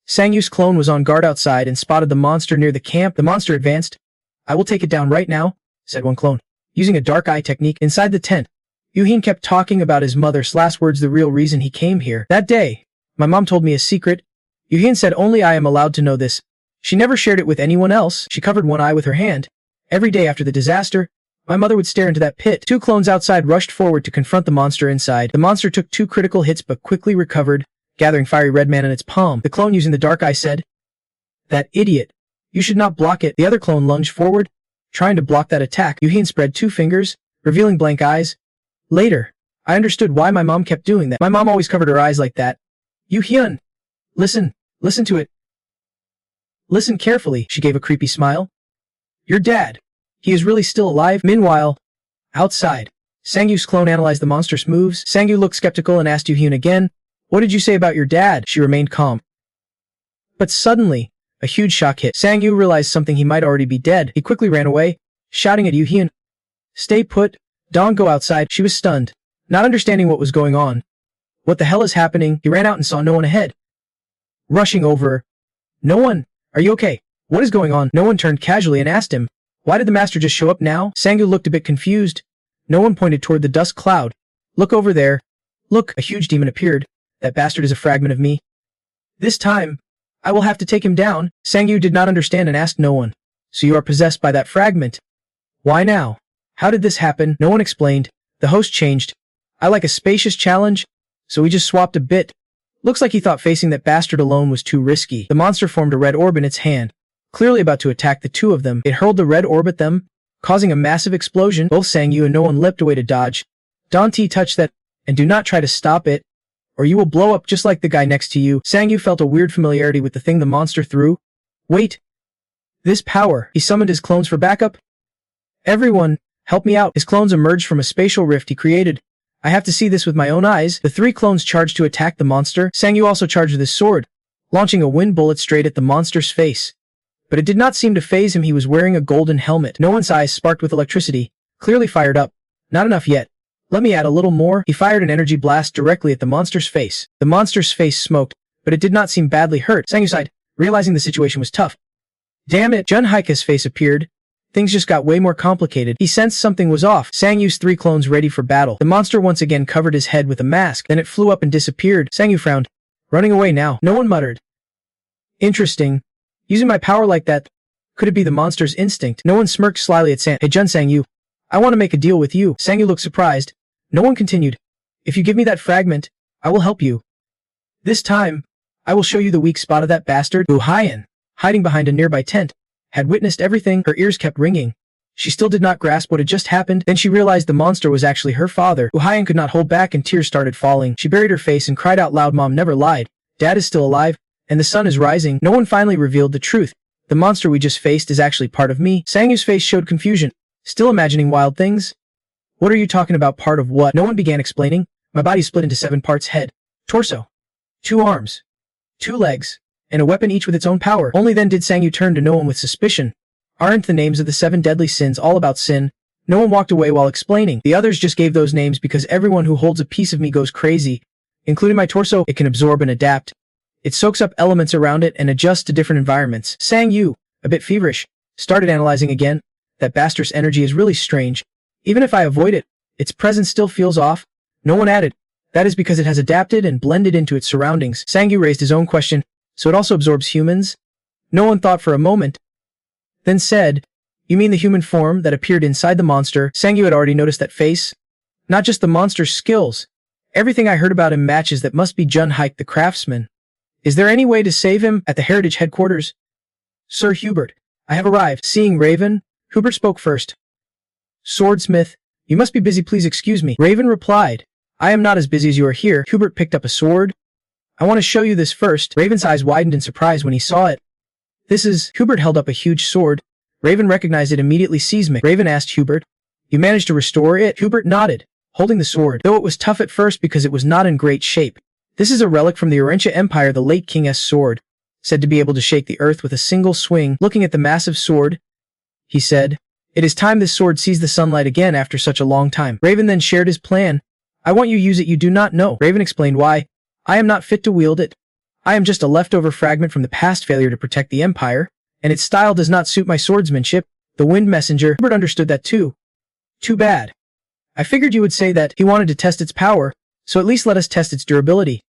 Sang-yu's clone was on guard outside and spotted the monster near the camp. The monster advanced. I will take it down right now, said one clone, using a dark eye technique. Inside the tent, Yu-heen kept talking about his mother's last words, the real reason he came here. That day, my mom told me a secret. Yu-heen said only I am allowed to know this. She never shared it with anyone else. She covered one eye with her hand. Every day after the disaster, my mother would stare into that pit. 2 clones outside rushed forward to confront the monster inside. The monster took 2 critical hits but quickly recovered, gathering fiery red man in its palm. The clone using the dark eye said, that idiot. You should not block it. The other clone lunged forward, trying to block that attack. Yu-heen spread 2 fingers, revealing blank eyes. Later, I understood why my mom kept doing that. My mom always covered her eyes like that. Yu-heen, listen to it. Listen carefully. She gave a creepy smile. Your dad. He is really still alive. Meanwhile, outside, Sang-yu's clone analyzed the monster's moves. Sang-yu looked skeptical and asked Yu-heen again, what did you say about your dad? She remained calm. But suddenly, A huge shock hit. Sang-yu realized something, he might already be dead. He quickly ran away, shouting at Yu Hyun. Stay put. Don't go outside. She was stunned, not understanding what was going on. What the hell is happening? He ran out and saw no one ahead. Rushing over. No one. Are you okay? What is going on? No one turned casually and asked him. Why did the master just show up now? Sang-yu looked a bit confused. No one pointed toward the dust cloud. Look over there. Look, a huge demon appeared. That bastard is a fragment of me. This time, I will have to take him down. Sang-yu did not understand and asked no one. So you are possessed by that fragment. Why now? How did this happen? No one explained. The host changed. I like a spacious challenge, so we just swapped a bit. Looks like he thought facing that bastard alone was too risky. The monster formed a red orb in its hand, clearly about to attack the two of them. It hurled the red orb at them, causing a massive explosion. Both Sang-yu and no one leapt away to dodge. Don't touch that, and do not try to stop it, or you will blow up just like the guy next to you. Sang-yu felt a weird familiarity with the thing the monster threw. Wait. This power. He summoned his clones for backup. Everyone, help me out. His clones emerged from a spatial rift he created. I have to see this with my own eyes. The three clones charged to attack the monster. Sang-yu also charged with his sword, launching a wind bullet straight at the monster's face. But it did not seem to faze him. He was wearing a golden helmet. No one's eyes sparked with electricity, clearly fired up. Not enough yet. Let me add a little more. He fired an energy blast directly at the monster's face. The monster's face smoked, but it did not seem badly hurt. Sang-yu sighed, realizing the situation was tough. Damn it. Jun Hika's face appeared. Things just got way more complicated. He sensed something was off. Sang-yu's three clones ready for battle. The monster once again covered his head with a mask, then it flew up and disappeared. Sang-yu frowned. Running away now. No one muttered. Interesting. Using my power like that, could it be the monster's instinct? No one smirked slyly at Hey Jun. Sang-yu, I want to make a deal with you. Sang-yu looked surprised. No one continued. If you give me that fragment, I will help you. This time, I will show you the weak spot of that bastard. Wu Hyan, hiding behind a nearby tent, had witnessed everything. Her ears kept ringing. She still did not grasp what had just happened. Then she realized the monster was actually her father. Wu Hyan could not hold back and tears started falling. She buried her face and cried out loud, Mom never lied. Dad is still alive, and the sun is rising. No one finally revealed the truth. The monster we just faced is actually part of me. Sang-yu's face showed confusion, still imagining wild things. What are you talking about, part of what? No one began explaining. My body split into 7 parts: head, torso, 2 arms, 2 legs, and a weapon each with its own power. Only then did Sang-yu turn to no one with suspicion. Aren't the names of the 7 deadly sins all about sin? No one walked away while explaining. The others just gave those names because everyone who holds a piece of me goes crazy, including my torso. It can absorb and adapt. It soaks up elements around it and adjusts to different environments. Sang-yu, a bit feverish, started analyzing again. That bastard's energy is really strange. Even if I avoid it, its presence still feels off. No one added. That is because it has adapted and blended into its surroundings. Sang-yu raised his own question. So it also absorbs humans? No one thought for a moment, then said, You mean the human form that appeared inside the monster? Sang-yu had already noticed that face. Not just the monster's skills. Everything I heard about him matches. That must be Jun Hike the craftsman. Is there any way to save him? At the Heritage headquarters? Sir Hubert, I have arrived. Seeing Raven, Hubert spoke first. Swordsmith, you must be busy, please excuse me. Raven replied, I am not as busy as you are here. Hubert picked up a sword. I want to show you this first. Raven's eyes widened in surprise when he saw it. This is... Hubert held up a huge sword. Raven recognized it immediately. Seismic. Raven asked Hubert, You managed to restore it? Hubert nodded, holding the sword, though it was tough at first because it was not in great shape. This is a relic from the Orentia Empire, the late King's sword, said to be able to shake the earth with a single swing. Looking at the massive sword, he said, It is time this sword sees the sunlight again after such a long time. Raven then shared his plan. I want you to use it. You do not know. Raven explained why. I am not fit to wield it. I am just a leftover fragment from the past failure to protect the Empire, and its style does not suit my swordsmanship. The Wind Messenger. Hubert understood that too. Too bad. I figured you would say that he wanted to test its power, so at least let us test its durability.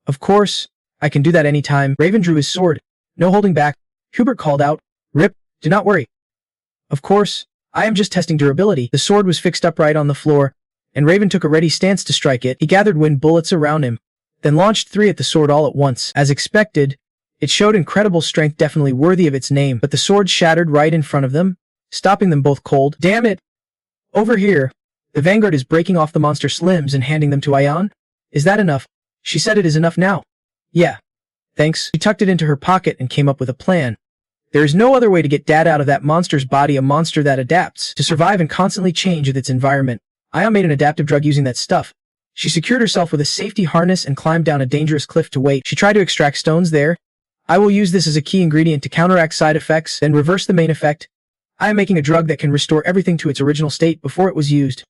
Of course, I can do that anytime. Raven drew his sword. No holding back. Hubert called out, Rip, do not worry. Of course, I am just testing durability. The sword was fixed upright on the floor, and Raven took a ready stance to strike it. He gathered wind bullets around him, then launched 3 at the sword all at once. As expected, it showed incredible strength, definitely worthy of its name, but the sword shattered right in front of them, stopping them both cold. Damn it! Over here, the vanguard is breaking off the monster's limbs and handing them to Ayan. Is that enough? She said it is enough now. Yeah. Thanks. She tucked it into her pocket and came up with a plan. There is no other way to get data out of that monster's body, a monster that adapts to survive and constantly change with its environment. Ayan made an adaptive drug using that stuff. She secured herself with a safety harness and climbed down a dangerous cliff to wait. She tried to extract stones there. I will use this as a key ingredient to counteract side effects, then reverse the main effect. I am making a drug that can restore everything to its original state before it was used.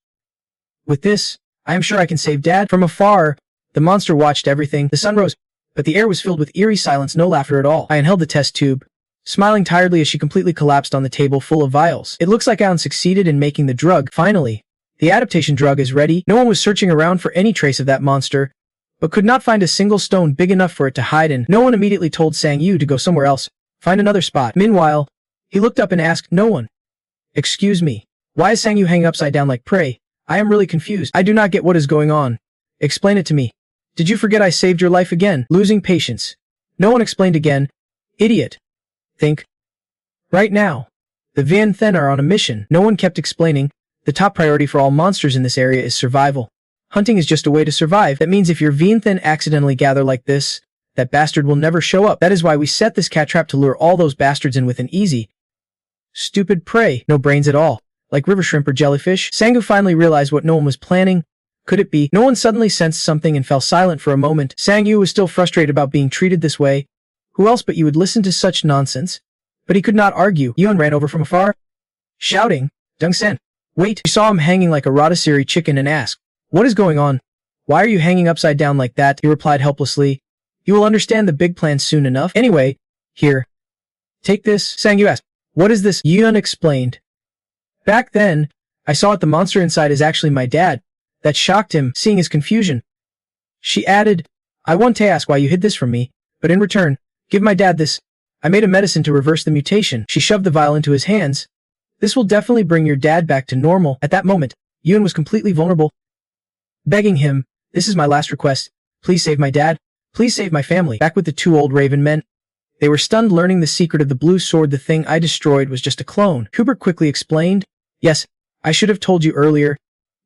With this, I am sure I can save Dad. From afar, the monster watched everything. The sun rose, but the air was filled with eerie silence, no laughter at all. I inhaled the test tube, smiling tiredly as she completely collapsed on the table full of vials. It looks like Alan succeeded in making the drug. Finally, the adaptation drug is ready. No one was searching around for any trace of that monster, but could not find a single stone big enough for it to hide in. No one immediately told Sang Yu to go somewhere else, find another spot. Meanwhile, he looked up and asked, "No one. Excuse me. Why is Sang Yu hanging upside down like prey? I am really confused. I do not get what is going on. Explain it to me. Did you forget I saved your life again?" Losing patience. No one explained again. Idiot. Think. Right now, the Vian Then are on a mission. No one kept explaining. The top priority for all monsters in this area is survival. Hunting is just a way to survive. That means if your Vian Then accidentally gather like this, that bastard will never show up. That is why we set this cat trap to lure all those bastards in with an easy, stupid prey. No brains at all. Like river shrimp or jellyfish. Sang Yu finally realized what no one was planning. Could it be? No one suddenly sensed something and fell silent for a moment. Sang Yu was still frustrated about being treated this way. Who else but you would listen to such nonsense? But he could not argue. Yuan ran over from afar, shouting, "Deng Sen, wait!" She saw him hanging like a rotisserie chicken and asked, "What is going on? Why are you hanging upside down like that?" He replied helplessly, "You will understand the big plan soon enough. Anyway, here. Take this." Sang Yu asked, "What is this?" Yuan explained. "Back then, I saw it the monster inside is actually my dad." That shocked him, seeing his confusion. She added, "I want to ask why you hid this from me, but in return, give my dad this. I made a medicine to reverse the mutation." She shoved the vial into his hands. "This will definitely bring your dad back to normal." At that moment, Yuan was completely vulnerable, begging him, "This is my last request. Please save my dad. Please save my family." Back with the two old raven men, they were stunned learning the secret of the blue sword. The thing I destroyed was just a clone. Hubert quickly explained, "Yes, I should have told you earlier."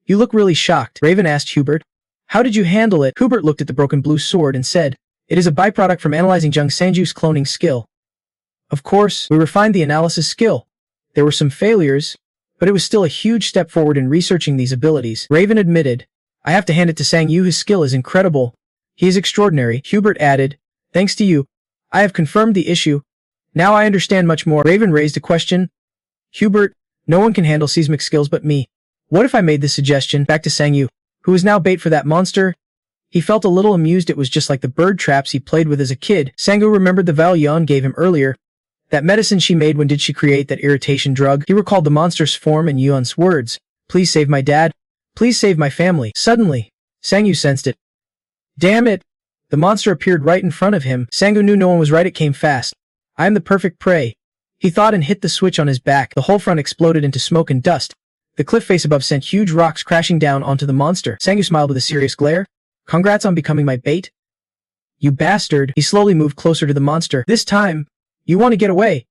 "You look really shocked," Raven asked Hubert. "How did you handle it?" Hubert looked at the broken blue sword and said, "It is a byproduct from analyzing Jung Sanju's cloning skill. Of course, we refined the analysis skill. There were some failures, but it was still a huge step forward in researching these abilities." Raven admitted, "I have to hand it to Sang Yu, his skill is incredible. He is extraordinary." Hubert added, "Thanks to you, I have confirmed the issue. Now I understand much more." Raven raised a question. "Hubert, no one can handle seismic skills but me. What if I made this suggestion?" Back to Sang Yu, who is now bait for that monster. He felt a little amused. It was just like the bird traps he played with as a kid. Sang Yu remembered the Val Yuan gave him earlier. That medicine she made. When did she create that irritation drug? He recalled the monster's form and Yuan's words. "Please save my dad. Please save my family." Suddenly, Sang Yu sensed it. Damn it! The monster appeared right in front of him. Sang Yu knew no one was right. It came fast. "I am the perfect prey," he thought, and hit the switch on his back. The whole front exploded into smoke and dust. The cliff face above sent huge rocks crashing down onto the monster. Sang Yu smiled with a serious glare. "Congrats on becoming my bait, you bastard." He slowly moved closer to the monster. "This time, you want to get away."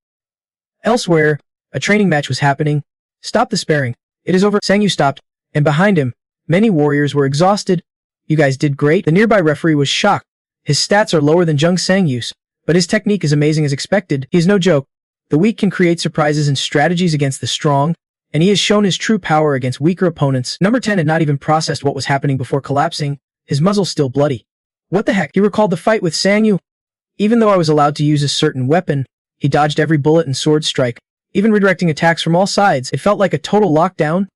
Elsewhere, a training match was happening. "Stop the sparring. It is over." Sang Yu stopped, and behind him, many warriors were exhausted. "You guys did great." The nearby referee was shocked. His stats are lower than Jung Sang-Yu's, but his technique is amazing as expected. He is no joke. The weak can create surprises and strategies against the strong, and he has shown his true power against weaker opponents. Number 10 had not even processed what was happening before collapsing, his muzzle still bloody. What the heck? He recalled the fight with Sang Yu. Even though I was allowed to use a certain weapon, he dodged every bullet and sword strike, even redirecting attacks from all sides. It felt like a total lockdown.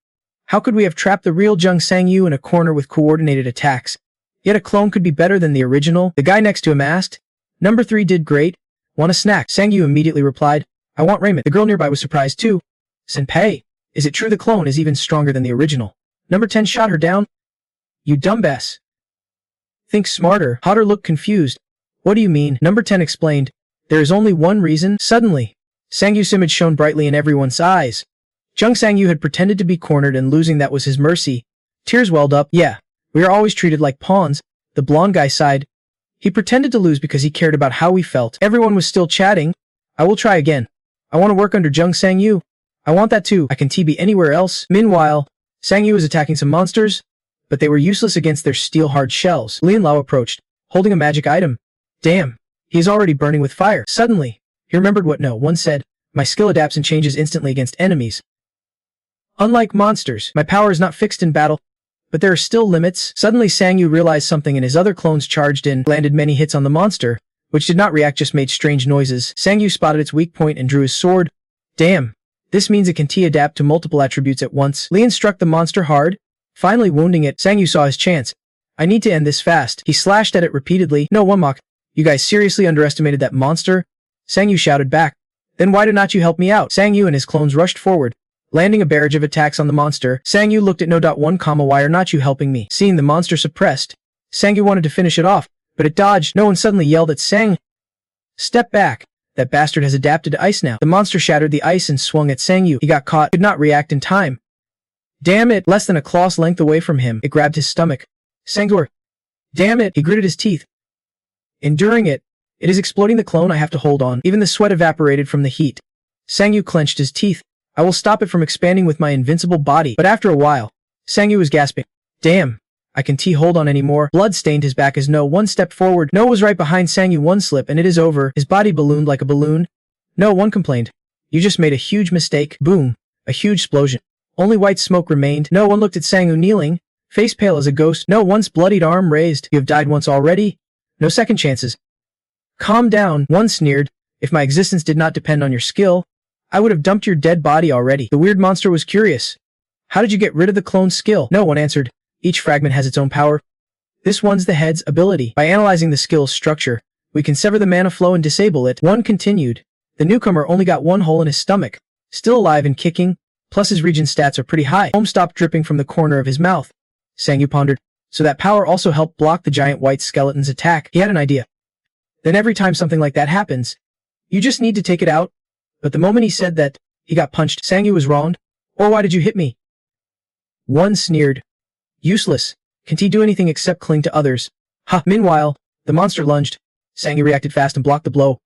How could we have trapped the real Jung Sang-Yu in a corner with coordinated attacks? Yet a clone could be better than the original. The guy next to him asked. Number 3 did great. Want a snack? Sang-Yu immediately replied, I want raiment. The girl nearby was surprised too. Senpai, is it true the clone is even stronger than the original? Number 10 shot her down. You dumbass. Think smarter. Hotter looked confused. What do you mean? Number 10 explained. There is only one reason. Suddenly, Sang-Yu's image shone brightly in everyone's eyes. Jung Sang-Yu had pretended to be cornered, and losing that was his mercy. Tears welled up. Yeah, we are always treated like pawns. The blonde guy sighed. He pretended to lose because he cared about how we felt. Everyone was still chatting. I will try again. I want to work under Jung Sang-Yu. I want that too. I can TB anywhere else. Meanwhile, Sang-Yu was attacking some monsters, but they were useless against their steel-hard shells. Lin Lao approached, holding a magic item. Damn, he is already burning with fire. Suddenly, he remembered what no one said. My skill adapts and changes instantly against enemies. Unlike monsters, my power is not fixed in battle, but there are still limits. Suddenly Sang-Yu realized something, and his other clones charged in, landed many hits on the monster, which did not react, just made strange noises. Sangyu spotted its weak point and drew his sword. Damn. This means it can adapt to multiple attributes at once. Lian struck the monster hard, finally wounding it. Sangyu saw his chance. I need to end this fast. He slashed at it repeatedly. No, Wonmok. You guys seriously underestimated that monster? Sangyu shouted back. Then why did not you help me out? Sangyu and his clones rushed forward, landing a barrage of attacks on the monster. Sangyu looked at No.1, why are not you helping me? Seeing the monster suppressed, Sangyu wanted to finish it off, but it dodged. No one suddenly yelled at Sang. Step back. That bastard has adapted to ice now. The monster shattered the ice and swung at Sangyu. He got caught, could not react in time. Damn it! Less than a claw's length away from him, it grabbed his stomach. Sangyu. Damn it! He gritted his teeth. Enduring it. It is exploding the clone, I have to hold on. Even the sweat evaporated from the heat. Sangyu clenched his teeth. I will stop it from expanding with my invincible body. But after a while, Sangyu was gasping. Damn. I can hold on anymore. Blood stained his back as No stepped forward. No was right behind Sangyu. One slip and it is over. His body ballooned like a balloon. No complained. You just made a huge mistake. Boom. A huge explosion. Only white smoke remained. No looked at Sangyu kneeling, face pale as a ghost. No one's bloodied arm raised. You have died once already. No second chances. Calm down. One sneered. If my existence did not depend on your skill, I would have dumped your dead body already. The weird monster was curious. How did you get rid of the clone's skill? No one answered. Each fragment has its own power. This one's the head's ability. By analyzing the skill's structure, we can sever the mana flow and disable it. One continued. The newcomer only got one hole in his stomach. Still alive and kicking, plus his regen stats are pretty high. Foam stopped dripping from the corner of his mouth. Sangyu pondered. So that power also helped block the giant white skeleton's attack. He had an idea. Then every time something like that happens, you just need to take it out. But the moment he said that, he got punched. Sangyu was wronged. Or why did you hit me? One sneered. Useless. Can't he do anything except cling to others? Ha! Meanwhile, the monster lunged. Sangyu reacted fast and blocked the blow.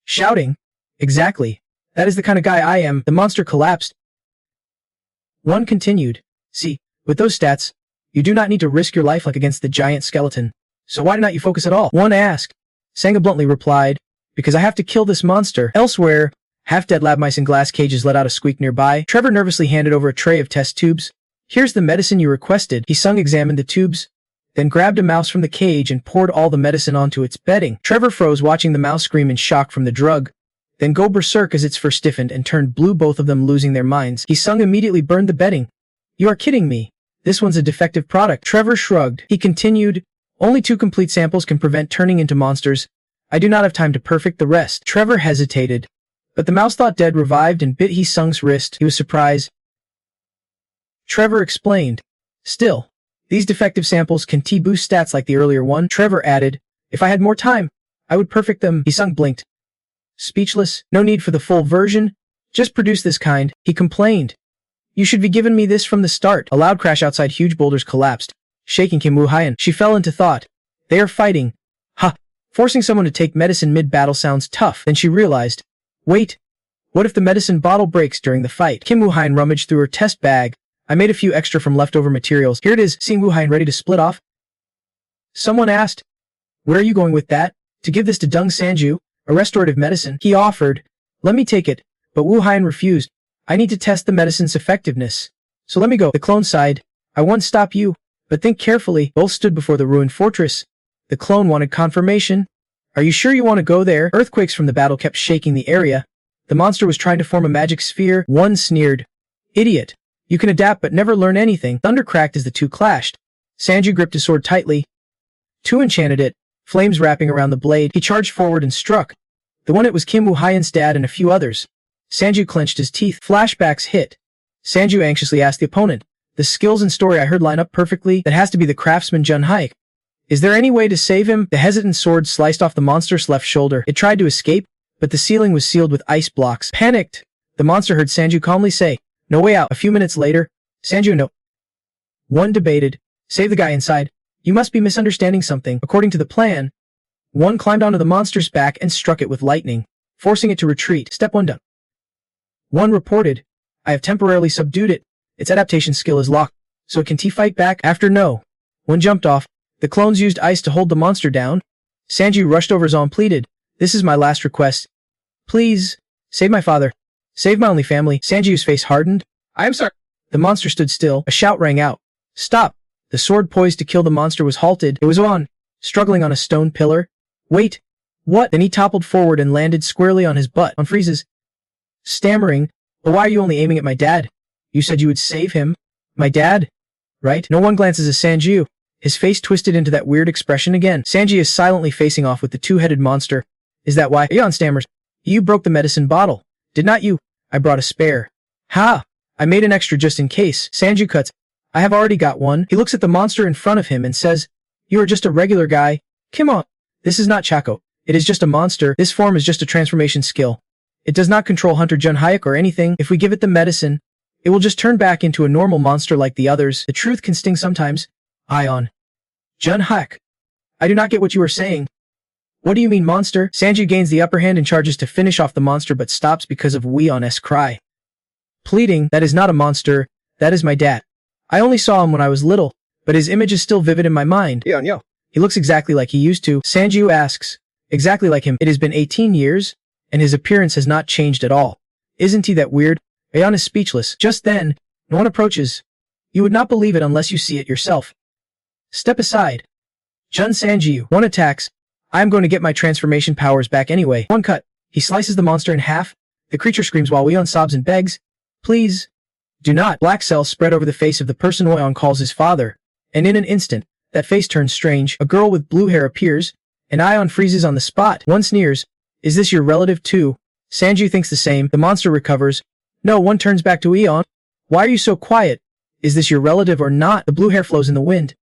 Shouting. Exactly. That is the kind of guy I am. The monster collapsed. One continued. See, with those stats, you do not need to risk your life like against the giant skeleton. So why not you focus at all? One asked. Sangyu bluntly replied, because I have to kill this monster. Elsewhere, half-dead lab mice in glass cages let out a squeak nearby. Trevor nervously handed over a tray of test tubes. Here's the medicine you requested. He examined the tubes, then grabbed a mouse from the cage and poured all the medicine onto its bedding. Trevor froze watching the mouse scream in shock from the drug, then go berserk as its fur stiffened and turned blue, both of them losing their minds. He immediately burned the bedding. You are kidding me. This one's a defective product. Trevor shrugged. He continued, only 2 complete samples can prevent turning into monsters. I do not have time to perfect the rest. Trevor hesitated, but the mouse thought dead revived and bit Sung's wrist. He was surprised. Trevor explained. Still, these defective samples can boost stats like the earlier one. Trevor added, if I had more time, I would perfect them. Sung blinked. Speechless. No need for the full version. Just produce this kind. He complained. You should be giving me this from the start. A loud crash outside, huge boulders collapsed, shaking Kim Woo-hyun. She fell into thought. They are fighting. Ha! Forcing someone to take medicine mid-battle sounds tough. Then she realized. Wait. What if the medicine bottle breaks during the fight? Kim Woo-hyun rummaged through her test bag. I made a few extra from leftover materials. Here it is. Seeing Woo-hyun ready to split off. Someone asked. Where are you going with that? To give this to Dung Sanju, a restorative medicine. He offered. Let me take it. But Woo-hyun refused. I need to test the medicine's effectiveness. So let me go. The clone sighed. I won't stop you. But think carefully. Both stood before the ruined fortress. The clone wanted confirmation. Are you sure you want to go there? Earthquakes from the battle kept shaking the area. The monster was trying to form a magic sphere. One sneered. Idiot. You can adapt but never learn anything. Thunder cracked as the two clashed. Sanju gripped his sword tightly. Two enchanted it, flames wrapping around the blade. He charged forward and struck. The one hit was Kim Woo-hyun's dad and a few others. Sanju clenched his teeth. Flashbacks hit. Sanju anxiously asked the opponent. The skills and story I heard line up perfectly. That has to be the craftsman Jun Haik. Is there any way to save him? The hesitant sword sliced off the monster's left shoulder. It tried to escape, but the ceiling was sealed with ice blocks. Panicked, the monster heard Sanju calmly say, no way out. A few minutes later, Sanju no. One debated. Save the guy inside. You must be misunderstanding something. According to the plan, one climbed onto the monster's back and struck it with lightning, forcing it to retreat. Step 1 done. One reported, I have temporarily subdued it. Its adaptation skill is locked, so it can fight back. After no. One jumped off. The clones used ice to hold the monster down. Sanju rushed over and pleaded, this is my last request. Please, save my father. Save my only family. Sanju's face hardened. I am sorry. The monster stood still. A shout rang out. Stop. The sword poised to kill the monster was halted. It was on, struggling on a stone pillar. Wait. What? Then he toppled forward and landed squarely on his butt, on Freeze's. Stammering, but why are you only aiming at my dad? You said you would save him. My dad? Right? No one glances at Sanju. His face twisted into that weird expression again. Sanji is silently facing off with the two-headed monster. Is that why? Aeon stammers. You broke the medicine bottle. Did not you? I brought a spare. Ha! I made an extra just in case. Sanju cuts. I have already got one. He looks at the monster in front of him and says, You are just a regular guy. Come on. This is not Chaco. It is just a monster. This form is just a transformation skill. It does not control Hunter Jun Hyuk or anything. If we give it the medicine, it will just turn back into a normal monster like the others. The truth can sting sometimes. Ion. Jun Hyuk. I do not get what you are saying. What do you mean, monster? Sanju gains the upper hand and charges to finish off the monster but stops because of Weon's cry. Pleading, that is not a monster. That is my dad. I only saw him when I was little, but his image is still vivid in my mind. Yo. He looks exactly like he used to. Sanju asks. Exactly like him. It has been 18 years, and his appearance has not changed at all. Isn't he that weird? Aeon is speechless. Just then, no one approaches. You would not believe it unless you see it yourself. Step aside. Jun Sanju. One attacks. I am going to get my transformation powers back anyway. One cut. He slices the monster in half. The creature screams while Weon sobs and begs. Please. Do not. Black cells spread over the face of the person Weon calls his father. And in an instant, that face turns strange. A girl with blue hair appears, and Ion freezes on the spot. One sneers. Is this your relative too? Sanju thinks the same. The monster recovers. No, one turns back to Eon. Why are you so quiet? Is this your relative or not? The blue hair flows in the wind.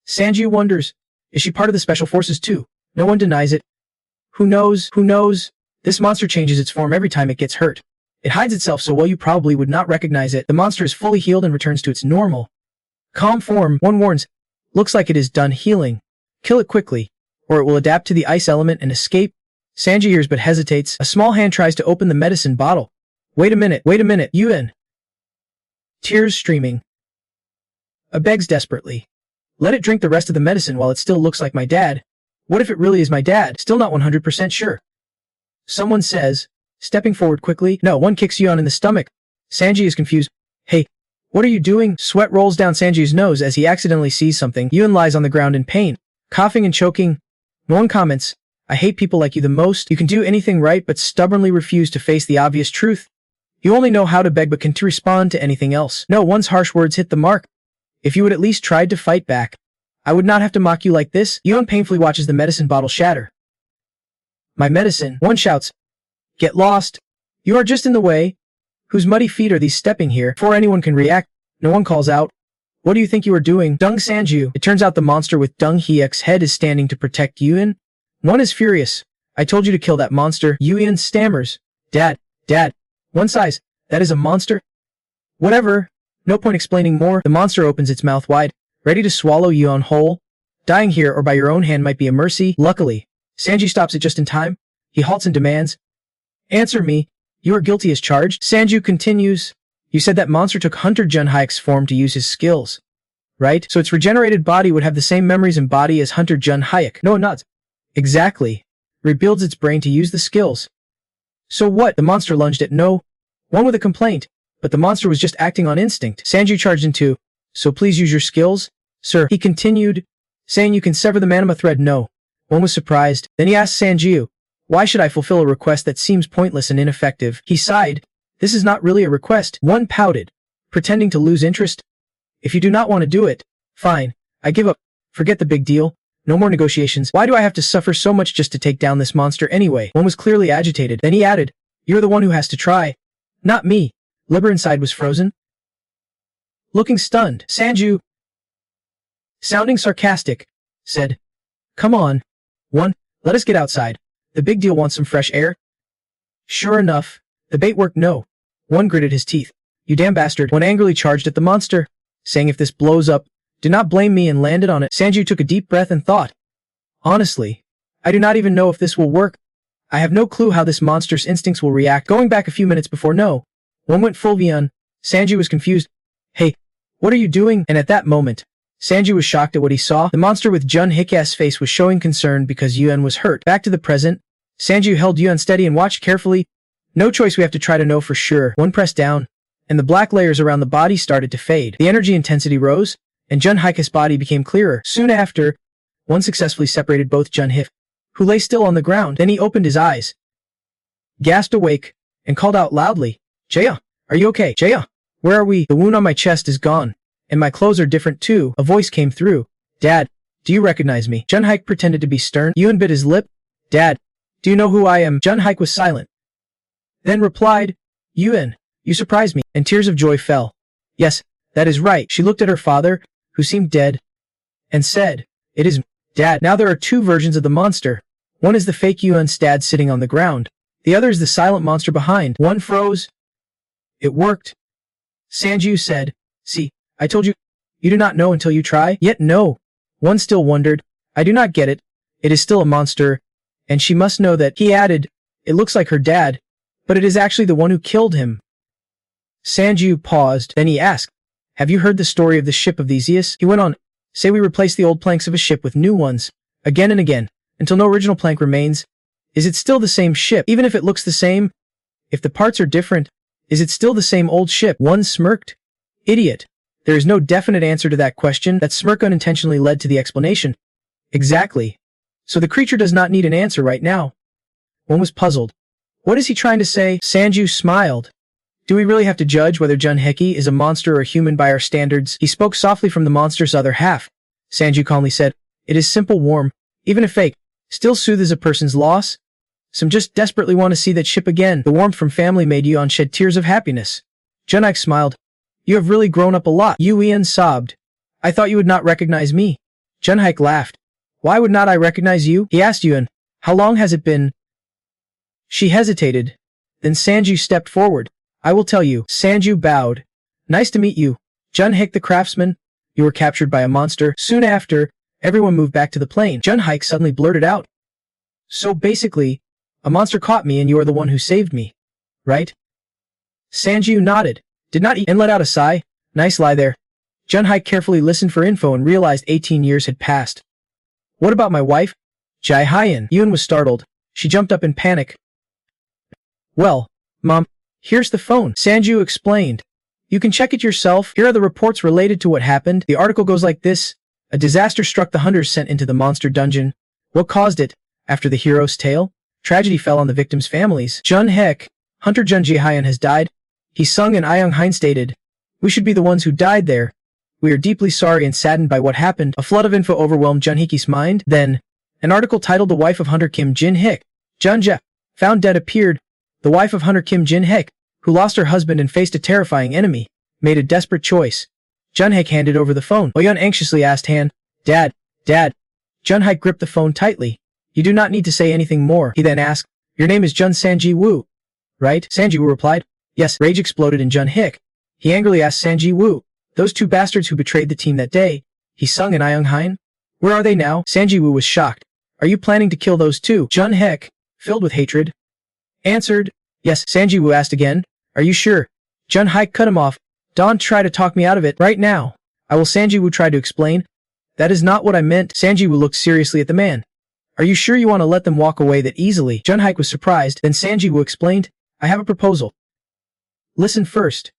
Sanju wonders. Is she part of the special forces too? No one denies it. Who knows? Who knows? This monster changes its form every time it gets hurt. It hides itself so well you probably would not recognize it. The monster is fully healed and returns to its normal, calm form. One warns. Looks like it is done healing. Kill it quickly, or it will adapt to the ice element and escape. Sanji hears but hesitates. A small hand tries to open the medicine bottle. Wait a minute, Yuen. Tears streaming. Begs desperately. Let it drink the rest of the medicine while it still looks like my dad. What if it really is my dad? Still not 100% sure. Someone says, stepping forward quickly. No, one kicks Yuen in the stomach. Sanji is confused. Hey, what are you doing? Sweat rolls down Sanji's nose as he accidentally sees something. Yuen lies on the ground in pain, coughing and choking. No one comments. I hate people like you the most. You can do anything right but stubbornly refuse to face the obvious truth. You only know how to beg but can't respond to anything else. No, one's harsh words hit the mark. If you had at least tried to fight back, I would not have to mock you like this. Yuen painfully watches the medicine bottle shatter. My medicine. One shouts. Get lost. You are just in the way. Whose muddy feet are these stepping here? Before anyone can react, no one calls out. What do you think you are doing? Dung Sanju. It turns out the monster with Dung Hyuk's head is standing to protect Yuen. One is furious. I told you to kill that monster. Yuen stammers. Dad. One sighs. That is a monster? Whatever. No point explaining more. The monster opens its mouth wide, ready to swallow Yuen whole. Dying here or by your own hand might be a mercy. Luckily, Sanji stops it just in time. He halts and demands. Answer me. You are guilty as charged. Sanju continues. You said that monster took Hunter Jun Hyuk's form to use his skills. Right? So its regenerated body would have the same memories and body as Hunter Jun Hyuk. No, not. Exactly. Rebuilds its brain to use the skills. So what? The monster lunged at No one with a complaint, but the monster was just acting on instinct. Sanju charged into. So please use your skills, sir. He continued, saying you can sever the Manhwa thread. No one was surprised. Then he asked Sanju, why should I fulfill a request that seems pointless and ineffective? He sighed. This is not really a request. One pouted, pretending to lose interest. If you do not want to do it, fine. I give up. Forget the big deal. No more negotiations. Why do I have to suffer so much just to take down this monster anyway? One was clearly agitated. Then he added, you're the one who has to try. Not me. Liber inside was frozen. Looking stunned, Sanju, sounding sarcastic, said, come on. One, let us get outside. The big deal wants some fresh air. Sure enough, the bait worked. No. One gritted his teeth. You damn bastard. One angrily charged at the monster, saying if this blows up, do not blame me, and landed on it. Sanju took a deep breath and thought. Honestly, I do not even know if this will work. I have no clue how this monster's instincts will react. Going back a few minutes before one went full Vian. Sanju was confused. Hey, what are you doing? And at that moment, Sanju was shocked at what he saw. The monster with Jun Hyuk's face was showing concern because Yuen was hurt. Back to the present, Sanju held Yuen steady and watched carefully. No choice, we have to try to know for sure. One pressed down, and the black layers around the body started to fade. The energy intensity rose, and Jun Hyuk's body became clearer. Soon after, one successfully separated both Jun Hyuk, who lay still on the ground. Then he opened his eyes, gasped awake, and called out loudly, Jaya, are you okay? Jaya, where are we? The wound on my chest is gone, and my clothes are different too. A voice came through. Dad, do you recognize me? Jun-Hike pretended to be stern. Yun bit his lip. Dad, do you know who I am? Jun-Hike was silent, then replied, Yun, you surprised me, and tears of joy fell. Yes, that is right. She looked at her father, who seemed dead, and said, it is Dad. Now there are two versions of the monster. One is the fake Yun's dad sitting on the ground. The other is the silent monster behind. One froze. It worked. Sanju said, see, I told you, you do not know until you try. Yet no. One still wondered, I do not get it. It is still a monster, and she must know that. He added, it looks like her dad, but it is actually the one who killed him. Sanju paused, then he asked, have you heard the story of the ship of Theseus? He went on, say we replace the old planks of a ship with new ones, again and again, until no original plank remains. Is it still the same ship, even if it looks the same? If the parts are different, is it still the same old ship? One smirked. Idiot. There is no definite answer to that question. That smirk unintentionally led to the explanation. Exactly. So the creature does not need an answer right now. One was puzzled. What is he trying to say? Sanju smiled. Do we really have to judge whether Jun-Heki is a monster or a human by our standards? He spoke softly from the monster's other half. Sanju calmly said, it is simple warm, even if fake, still soothes a person's loss. Some just desperately want to see that ship again. The warmth from family made Yuan shed tears of happiness. Jun-Hike smiled. You have really grown up a lot. Yuan sobbed. I thought you would not recognize me. Jun-Hike laughed. Why would not I recognize you? He asked Yuan. How long has it been? She hesitated. Then Sanju stepped forward. I will tell you. Sanju bowed. Nice to meet you. Jun-Hike the craftsman. You were captured by a monster. Soon after, everyone moved back to the plane. Jun-Hike suddenly blurted out. So basically, a monster caught me and you are the one who saved me, right? Sanju nodded, did not eat, and let out a sigh. Nice lie there. Jun-Hike carefully listened for info and realized 18 years had passed. What about my wife? Jai Hyen. Yun was startled. She jumped up in panic. Well, Mom, here's the phone. Sanju explained. You can check it yourself. Here are the reports related to what happened. The article goes like this. A disaster struck the hunters sent into the monster dungeon. What caused it? After the hero's tale, tragedy fell on the victims' families. Jun-Hek, Hunter Jun Ji-Hyen has died. He sung and Ayung-Hein stated, we should be the ones who died there. We are deeply sorry and saddened by what happened. A flood of info overwhelmed Jun-Heki's mind. Then, an article titled The Wife of Hunter Kim Jin-Hik, Jun-Ja, found dead appeared. The wife of Hunter Kim Jin-Hik, who lost her husband and faced a terrifying enemy, made a desperate choice. Jun-Hik handed over the phone. Oyun anxiously asked Han, Dad. Jun-Hik gripped the phone tightly. You do not need to say anything more. He then asked, your name is Jun Sanji-Woo, right? Sanji-Woo replied, yes. Rage exploded in Jun-Hik. He angrily asked Sanji-Woo, those two bastards who betrayed the team that day, he sung in Ayung-Hein? Where are they now? Sanji-Woo was shocked. Are you planning to kill those two? Jun-Hik, filled with hatred, answered, yes. Sanji-Woo asked again, are you sure? Jun-Hik cut him off. Don't try to talk me out of it right now. I will. Sanji-Woo tried to explain. That is not what I meant. Sanji-Woo looked seriously at the man. Are you sure you want to let them walk away that easily? Jun-Hik was surprised. Then Sanji-Woo explained, I have a proposal. Listen first.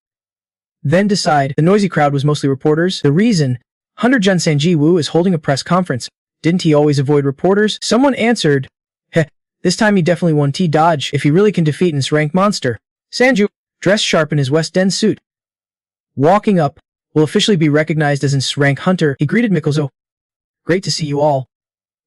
Then decide. The noisy crowd was mostly reporters. The reason, Hunter Jun Sanji-Woo is holding a press conference. Didn't he always avoid reporters? Someone answered, heh, this time he definitely won T-Dodge if he really can defeat an S-rank monster. Sanju, dressed sharp in his West End suit, walking up, will officially be recognized as an S-rank hunter. He greeted Mikozo. Great to see you all.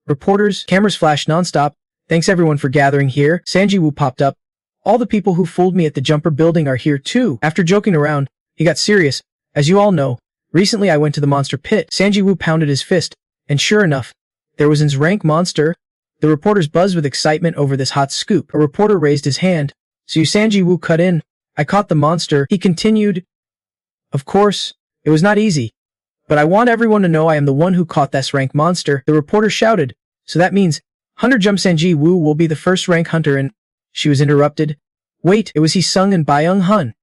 Reporters, cameras flashed nonstop. Thanks everyone for gathering here. Sanji-Woo popped up. All the people who fooled me at the Jumper building are here too. After joking around, he got serious. As you all know, recently I went to the monster pit. Sanji-Woo pounded his fist, and sure enough, there was an S-rank monster. The reporters buzzed with excitement over this hot scoop. A reporter raised his hand. So you Sanji-Woo cut in. I caught the monster. He continued. Of course, it was not easy. But I want everyone to know I am the one who caught that S-rank monster. The reporter shouted. So that means, Hunter Jum Sanji-Woo will be the first rank hunter and... She was interrupted. Wait, it was he sung and Byung-hun.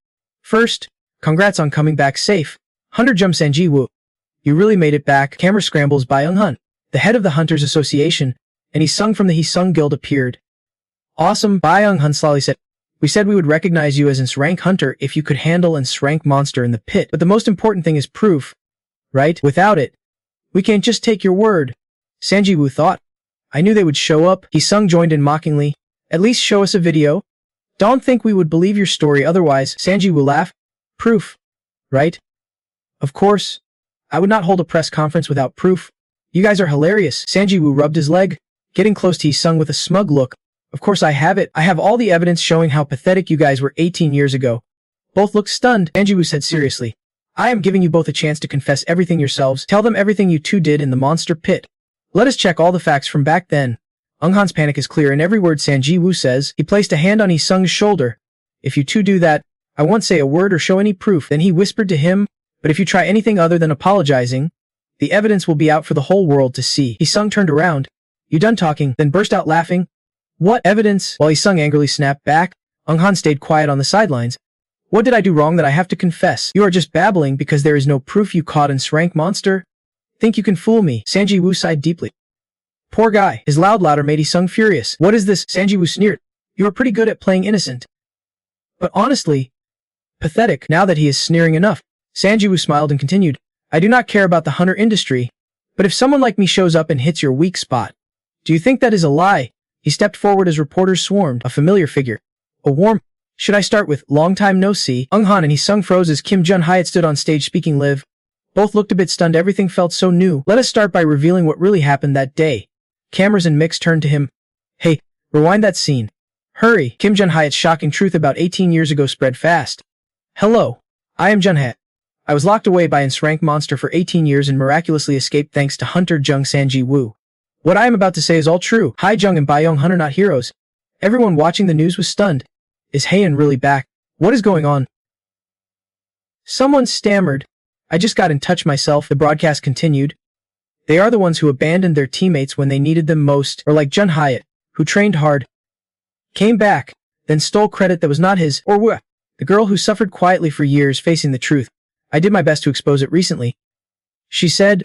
First, congrats on coming back safe. Hunter Jum Sanji-Woo. You really made it back. Camera scrambles. Byung-hun, the head of the Hunters Association, and he sung from the He Sung Guild appeared. Awesome. Byung-hun slowly said, we said we would recognize you as an S-rank hunter if you could handle an S-rank monster in the pit. But the most important thing is proof. Right? Without it, we can't just take your word. Sanji-Woo thought. I knew they would show up. Hee-sung joined in mockingly. At least show us a video. Don't think we would believe your story otherwise. Sanji Woo laughed. Proof. Right? Of course. I would not hold a press conference without proof. You guys are hilarious. Sanji Woo rubbed his leg, getting close to Hee-sung with a smug look. Of course I have it. I have all the evidence showing how pathetic you guys were 18 years ago. Both looked stunned. Sanji Woo said seriously. I am giving you both a chance to confess everything yourselves. Tell them everything you two did in the monster pit. Let us check all the facts from back then. Eunghan's panic is clear in every word Sanji Woo says. He placed a hand on Hee-sung's shoulder. If you two do that, I won't say a word or show any proof. Then he whispered to him, but if you try anything other than apologizing, the evidence will be out for the whole world to see. Hee-sung turned around. You done talking? Then burst out laughing. What evidence? While Hee-sung angrily snapped back, Eunghan stayed quiet on the sidelines. What did I do wrong that I have to confess? You are just babbling because there is no proof you caught and srank monster? Think you can fool me? Sanji Woo sighed deeply. Poor guy. His loud laughter made Hee-sung furious. What is this? Sanji Woo sneered. You are pretty good at playing innocent. But honestly, pathetic. Now that he is sneering enough, Sanji Woo smiled and continued. I do not care about the hunter industry, but if someone like me shows up and hits your weak spot, do you think that is a lie? He stepped forward as reporters swarmed, a familiar figure. A warm, should I start with, long time no see? Eunghan and Hee-sung froze as Kim Jun-hyat stood on stage speaking live. Both looked a bit stunned. Everything felt so new. Let us start by revealing what really happened that day. Cameras and Mix turned to him. Hey, rewind that scene. Hurry. Kim Jun-hyat's shocking truth about 18 years ago spread fast. Hello. I am Jun-hyat. I was locked away by an rank monster for 18 years and miraculously escaped thanks to Hunter Jung Sanji Woo. What I am about to say is all true. Hai Jung and Byung Hun are not heroes. Everyone watching the news was stunned. Is Haein really back? What is going on? Someone stammered. I just got in touch myself, the broadcast continued. They are the ones who abandoned their teammates when they needed them most, or like Jun-hyat, who trained hard, came back, then stole credit that was not his, or Woo, the girl who suffered quietly for years facing the truth. I did my best to expose it recently. She said,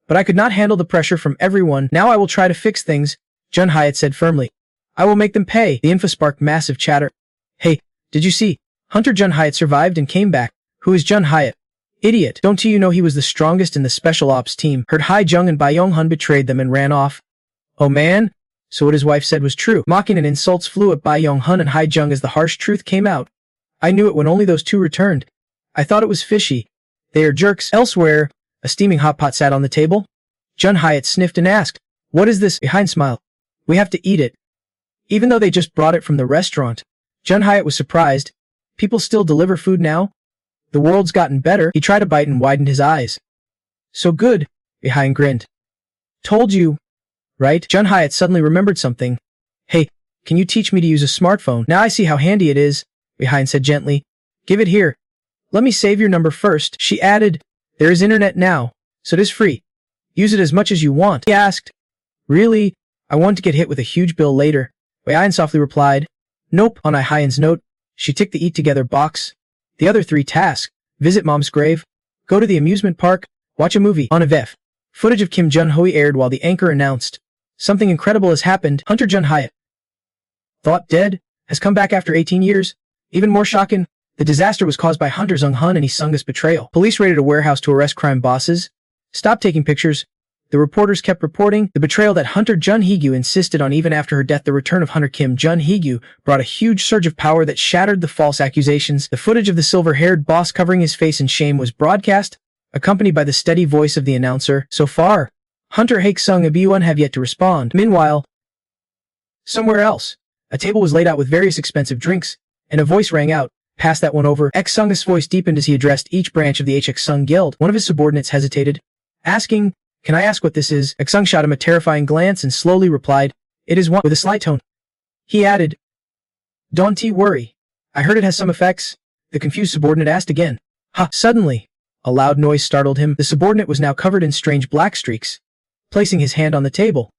but I could not handle the pressure from everyone. Now I will try to fix things, Jun-hyat said firmly. I will make them pay. The info sparked massive chatter. Hey, did you see? Hunter Jun-hyat survived and came back. Who is Jun-hyat? Idiot. Don't you know he was the strongest in the special ops team? Heard Hai Jung and Byung Hun betrayed them and ran off. Oh man? So what his wife said was true. Mocking and insults flew at Byung Hun and Hai Jung as the harsh truth came out. I knew it when only those two returned. I thought it was fishy. They are jerks. Elsewhere, a steaming hot pot sat on the table. Jun-hyat sniffed and asked, what is this? Behind smiled. We have to eat it. Even though they just brought it from the restaurant. Jun-hyat was surprised. People still deliver food now? The world's gotten better. He tried a bite and widened his eyes. So good, Behind grinned. Told you. Right? Jun-hyat suddenly remembered something. Hey, can you teach me to use a smartphone? Now I see how handy it is, Behind said gently. Give it here. Let me save your number first. She added, there is internet now, so it is free. Use it as much as you want. He asked. Really? I want to get hit with a huge bill later. Wei-Ayan softly replied. Nope. On Ai-Hyen's note, she ticked the eat together box. The other 3 tasks: visit mom's grave, go to the amusement park, watch a movie. On a VF. Footage of Kim Jun-hoi aired while the anchor announced, something incredible has happened. Hunter Jun-hyat, thought dead, has come back after 18 years. Even more shocking, the disaster was caused by Hunter Jung-hun and Hee-sung's betrayal. Police raided a warehouse to arrest crime bosses. Stop taking pictures. The reporters kept reporting the betrayal that Hunter Jun-hee-gyu insisted on. Even after her death, the return of Hunter Kim Jun-hee-gyu brought a huge surge of power that shattered the false accusations. The footage of the silver-haired boss covering his face in shame was broadcast, accompanied by the steady voice of the announcer. So far, Hunter Haek-sung and Byun have yet to respond. Meanwhile, somewhere else, a table was laid out with various expensive drinks, and a voice rang out, pass that one over. Ek-sung's voice deepened as he addressed each branch of the Ek-sung Guild. One of his subordinates hesitated, asking, can I ask what this is? Ek-sung shot him a terrifying glance and slowly replied, it is one, with a slight tone. He added, don't worry. I heard it has some effects. The confused subordinate asked again. Ha! Suddenly, a loud noise startled him. The subordinate was now covered in strange black streaks. Placing his hand on the table,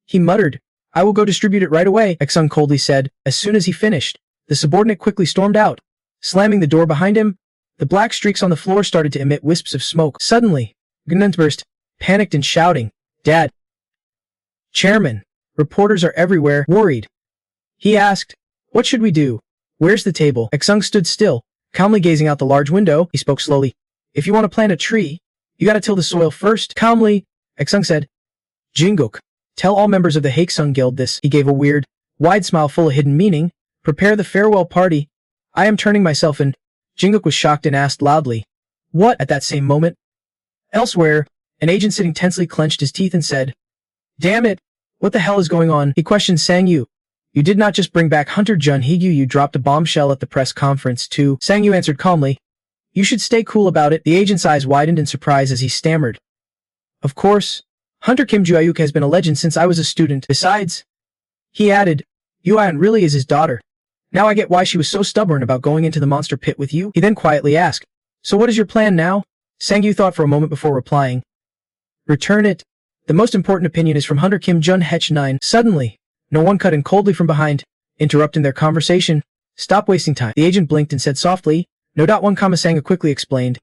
he muttered, I will go distribute it right away, Ek-sung coldly said. As soon as he finished, the subordinate quickly stormed out. Slamming the door behind him, the black streaks on the floor started to emit wisps of smoke. Suddenly, Gunnuns burst, panicked and shouting, Dad! Chairman! Reporters are everywhere, worried. He asked, what should we do? Where's the table? Ek-sung stood still, calmly gazing out the large window. He spoke slowly. If you want to plant a tree, you gotta till the soil first. Calmly, Ek-sung said. Jinguk, Tell all members of the Haksung Guild this. He gave a weird, wide smile full of hidden meaning. Prepare the farewell party. I am turning myself in. Jungkook was shocked and asked loudly. What? At that same moment? Elsewhere, an agent sitting tensely clenched his teeth and said, Damn it! What the hell is going on? He questioned Sang-yu. You did not just bring back Hunter Jun Hee-gyu, you dropped a bombshell at the press conference too. Sang-yu answered calmly. You should stay cool about it. The agent's eyes widened in surprise as he stammered. Of course. Hunter Kim Ju-ayuk has been a legend since I was a student. Besides, he added, Yu-an really is his daughter. Now I get why she was so stubborn about going into the monster pit with you. He then quietly asked, So what is your plan now? Sang-yu thought for a moment before replying. Return it. The most important opinion is from Hunter Kim Jun Hech 9. Suddenly, no one cut in coldly from behind, interrupting their conversation. Stop wasting time. The agent blinked and said softly, No. 1, Sang-yu quickly explained.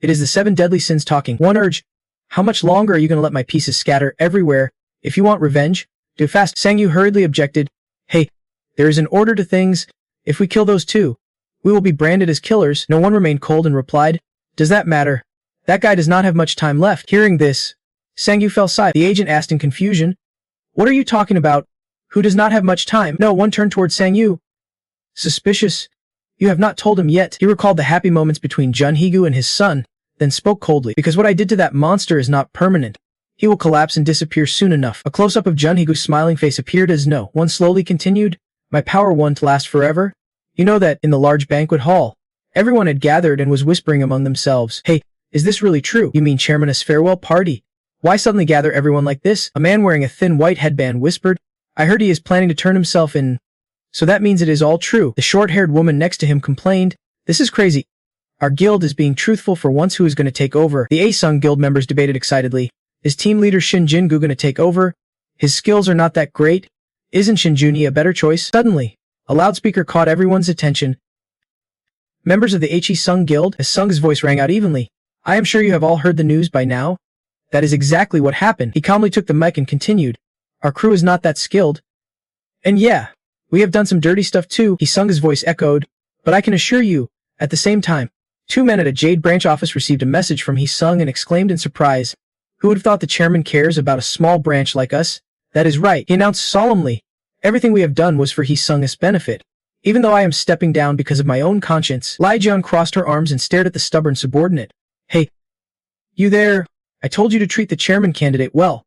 It is the 7 deadly sins talking. One urge. How much longer are you going to let my pieces scatter everywhere? If you want revenge, do fast. Sang-yu hurriedly objected. Hey, there is an order to things. If we kill those two, we will be branded as killers. No one remained cold and replied, Does that matter? That guy does not have much time left. Hearing this, Sang-yu fell silent. The agent asked in confusion, What are you talking about? Who does not have much time? No. One turned toward Sang-yu. Suspicious. You have not told him yet. He recalled the happy moments between Jun Hee-gyu and his son, then spoke coldly. Because what I did to that monster is not permanent. He will collapse and disappear soon enough. A close-up of Jun Hee-gyu's smiling face appeared as No. 1 slowly continued, My power won't last forever. You know that, in the large banquet hall, everyone had gathered and was whispering among themselves, Hey, is this really true? You mean Chairman's farewell party? Why suddenly gather everyone like this? A man wearing a thin white headband whispered, I heard he is planning to turn himself in. So that means it is all true. The short-haired woman next to him complained, This is crazy. Our guild is being truthful for once. Who is going to take over? The Asung Guild members debated excitedly. Is team leader Shin Jin-gu going to take over? His skills are not that great. Isn't Shin Juni a better choice? Suddenly, a loudspeaker caught everyone's attention. Members of the Asung Guild, as Sung's voice rang out evenly. I am sure you have all heard the news by now. That is exactly what happened. He calmly took the mic and continued. Our crew is not that skilled. And yeah, we have done some dirty stuff too. Hee-sung's voice echoed. But I can assure you, at the same time, 2 men at a Jade branch office received a message from Hee-sung and exclaimed in surprise. Who would have thought the chairman cares about a small branch like us? That is right, he announced solemnly. Everything we have done was for Hee-sung's benefit. Even though I am stepping down because of my own conscience. Lai Jian crossed her arms and stared at the stubborn subordinate. Hey, you there? I told you to treat the chairman candidate well.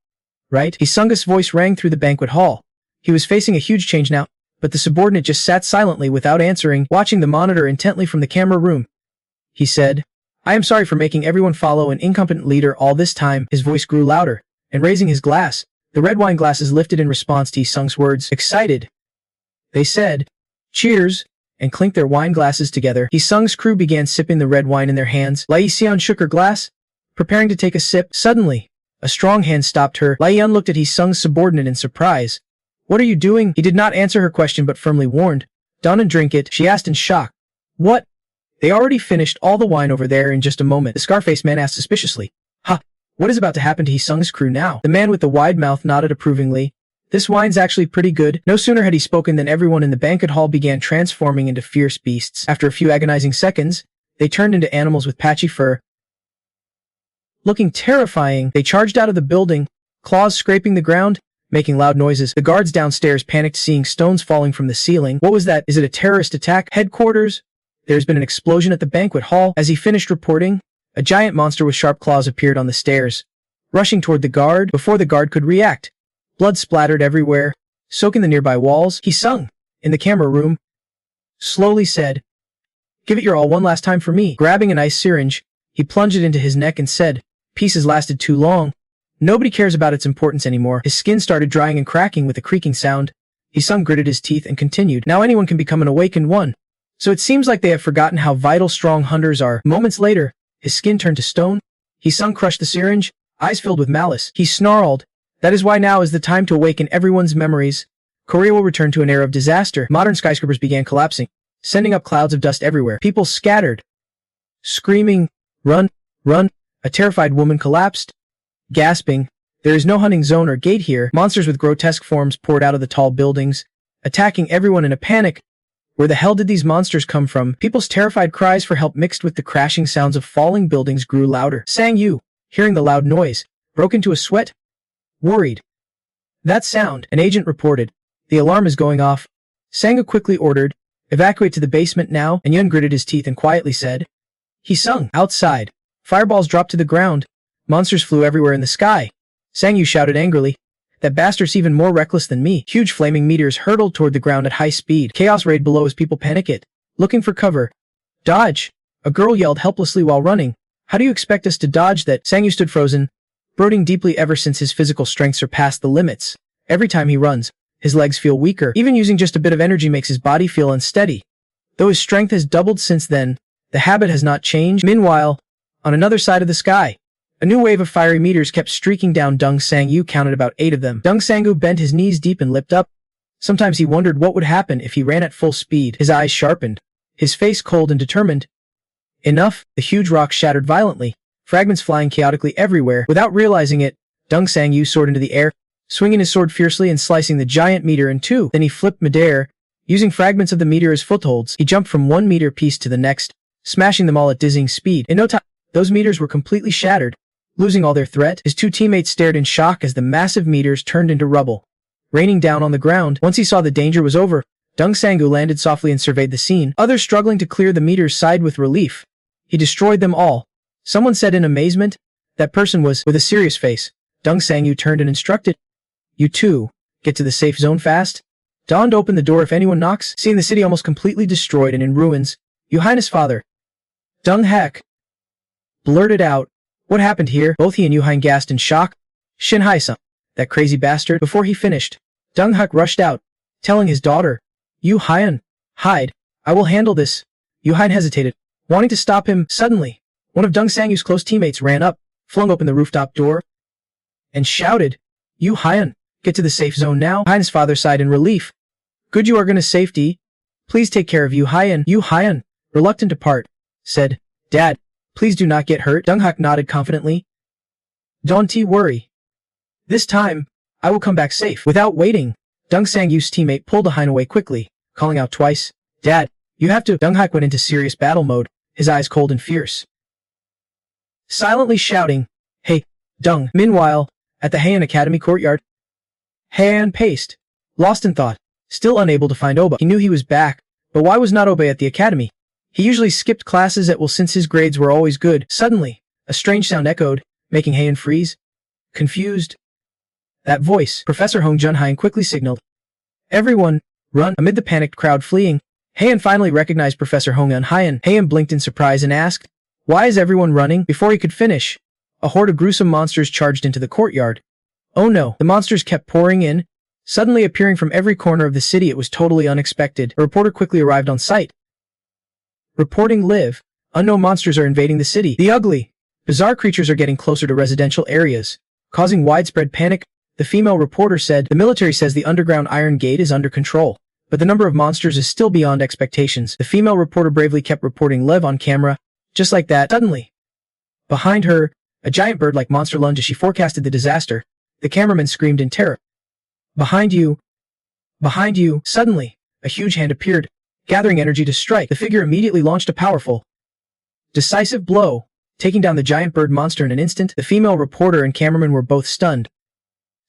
Right? Hee-sung's voice rang through the banquet hall. He was facing a huge change now, but the subordinate just sat silently without answering, watching the monitor intently from the camera room. He said, I am sorry for making everyone follow an incompetent leader all this time. His voice grew louder, and raising his glass, the red wine glasses lifted in response to Hee-sung's words. Excited, they said, Cheers, and clinked their wine glasses together. Hee-sung's crew began sipping the red wine in their hands. Lai Xian shook her glass, preparing to take a sip. Suddenly, a strong hand stopped her. Lai Yan looked at Hee-sung's subordinate in surprise. What are you doing? He did not answer her question but firmly warned. Don't and drink it, she asked in shock. What? They already finished all the wine over there in just a moment. The scar-faced man asked suspiciously. What is about to happen to Hee-sung's crew now? The man with the wide mouth nodded approvingly. This wine's actually pretty good. No sooner had he spoken than everyone in the banquet hall began transforming into fierce beasts. After a few agonizing seconds, they turned into animals with patchy fur. Looking terrifying, they charged out of the building, claws scraping the ground, making loud noises. The guards downstairs panicked seeing stones falling from the ceiling. What was that? Is it a terrorist attack? Headquarters? There's been an explosion at the banquet hall. As he finished reporting, a giant monster with sharp claws appeared on the stairs, rushing toward the guard. Before the guard could react, blood splattered everywhere, soaking the nearby walls. Hee-sung, in the camera room, slowly said, Give it your all one last time for me. Grabbing an ice syringe, he plunged it into his neck and said, Pieces lasted too long. Nobody cares about its importance anymore. His skin started drying and cracking with a creaking sound. Hee-sung gritted his teeth and continued, Now anyone can become an awakened one. So it seems like they have forgotten how vital strong hunters are. Moments later, his skin turned to stone. Hee-sung crushed the syringe, eyes filled with malice. He snarled, That is why now is the time to awaken everyone's memories. Korea will return to an era of disaster. Modern skyscrapers began collapsing, sending up clouds of dust everywhere. People scattered, screaming, Run, run. A terrified woman collapsed, gasping, There is no hunting zone or gate here. Monsters with grotesque forms poured out of the tall buildings, attacking everyone in a panic. Where the hell did these monsters come from? People's terrified cries for help mixed with the crashing sounds of falling buildings grew louder. Sang-yu, hearing the loud noise, broke into a sweat. Worried. That sound, an agent reported. The alarm is going off. Sangha quickly ordered, evacuate to the basement now, and Yun gritted his teeth and quietly said. He sung. Outside. Fireballs dropped to the ground. Monsters flew everywhere in the sky. Sangyu shouted angrily. That bastard's even more reckless than me. Huge flaming meteors hurtled toward the ground at high speed. Chaos raged below as people panic it, looking for cover. Dodge! A girl yelled helplessly while running. How do you expect us to dodge that? Sangyu stood frozen, brooding deeply ever since his physical strength surpassed the limits. Every time he runs, his legs feel weaker. Even using just a bit of energy makes his body feel unsteady. Though his strength has doubled since then, the habit has not changed. Meanwhile, on another side of the sky, a new wave of fiery meteors kept streaking down. Dung Sangyu counted about 8 of them. Dung Sangyu bent his knees deep and lipped up. Sometimes he wondered what would happen if he ran at full speed. His eyes sharpened, his face cold and determined. Enough, the huge rock shattered violently, fragments flying chaotically everywhere. Without realizing it, Dung Sangyu soared into the air, swinging his sword fiercely and slicing the giant meteor in two. Then he flipped midair, using fragments of the meteor as footholds. He jumped from one meteor piece to the next, smashing them all at dizzying speed. In no time, those meteors were completely shattered. Losing all their threat, his 2 teammates stared in shock as the massive meteors turned into rubble, raining down on the ground. Once he saw the danger was over, Dung Sangyu landed softly and surveyed the scene. Others struggling to clear the meteors sighed with relief. He destroyed them all. Someone said in amazement. That person was, with a serious face. Dung Sangyu turned and instructed. You two, get to the safe zone fast. Dawned open the door if anyone knocks. Seeing the city almost completely destroyed and in ruins, Your Highness Father. Dung Hak blurted out. What happened here? Both he and Yu Hein gasped in shock. Shin Hai-san, that crazy bastard. Before he finished, Dung Hak rushed out, telling his daughter, Yu Hein, hide, I will handle this. Yu Hein hesitated, wanting to stop him. Suddenly, one of Dung Sangyu's close teammates ran up, flung open the rooftop door, and shouted, Yu Hein, get to the safe zone now. Hein's father sighed in relief. Good, you are going to safety. Please take care of Yu Hein. Yu Hein, reluctant to part, said, Dad, please do not get hurt. Dung Hak nodded confidently. Don't worry. This time, I will come back safe. Without waiting, Dung Sangyu's teammate pulled Hein away quickly, calling out twice, Dad, you have to. Dung Hak went into serious battle mode, his eyes cold and fierce, silently shouting, Hey, Dung. Meanwhile, at the Heian Academy courtyard, Heian paced, lost in thought, still unable to find Oba. He knew he was back, but why was not Oba at the academy? He usually skipped classes at will since his grades were always good. Suddenly, a strange sound echoed, making Heian freeze. Confused. That voice, Professor Hong Junhai quickly signaled. Everyone, run. Amid the panicked crowd fleeing, Heian finally recognized Professor Hong Junhai. Heian blinked in surprise and asked, Why is everyone running? Before he could finish, a horde of gruesome monsters charged into the courtyard. Oh no, the monsters kept pouring in, suddenly appearing from every corner of the city. It was totally unexpected. A reporter quickly arrived on site. Reporting live. Unknown monsters are invading the city. The ugly, bizarre creatures are getting closer to residential areas, causing widespread panic. The female reporter said, The military says the underground Iron Gate is under control, but the number of monsters is still beyond expectations. The female reporter bravely kept reporting live on camera. Just like that, suddenly, behind her, a giant bird-like monster lunged as she forecasted the disaster. The cameraman screamed in terror. Behind you. Behind you. Suddenly, a huge hand appeared, gathering energy to strike. The figure immediately launched a powerful, decisive blow, taking down the giant bird monster in an instant. The female reporter and cameraman were both stunned,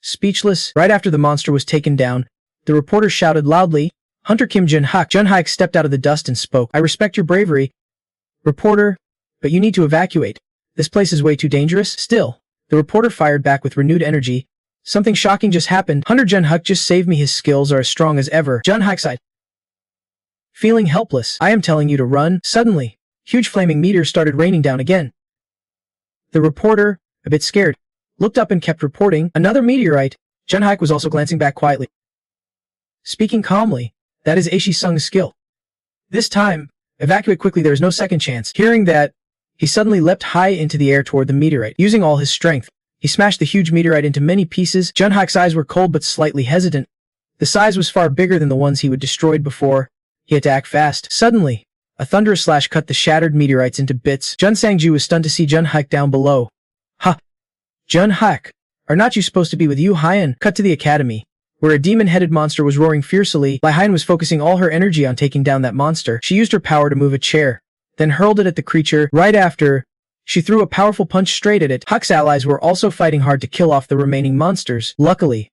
speechless. Right after the monster was taken down, the reporter shouted loudly, Hunter Kim Jun-hak. Jun-hak stepped out of the dust and spoke. I respect your bravery, reporter, but you need to evacuate. This place is way too dangerous. Still, the reporter fired back with renewed energy. Something shocking just happened. Hunter Jun-hak just saved me. His skills are as strong as ever. Jun-hak sighed, feeling helpless. I am telling you to run. Suddenly, huge flaming meteors started raining down again. The reporter, a bit scared, looked up and kept reporting. Another meteorite. Jun-hak was also glancing back quietly, speaking calmly. That is Aishi Sung's skill. This time, evacuate quickly. There is no second chance. Hearing that, he suddenly leapt high into the air toward the meteorite. Using all his strength, he smashed the huge meteorite into many pieces. Jun-hak's eyes were cold but slightly hesitant. The size was far bigger than the ones he would destroyed before. He had to act fast. Suddenly, a thunderous slash cut the shattered meteorites into bits. Jun Sangju was stunned to see Jun-hak down below. Ha! Jun-hak, are not you supposed to be with Yu Hein? Cut to the academy, where a demon-headed monster was roaring fiercely. Lai Hein was focusing all her energy on taking down that monster. She used her power to move a chair, then hurled it at the creature. Right after, she threw a powerful punch straight at it. Hak's allies were also fighting hard to kill off the remaining monsters. Luckily,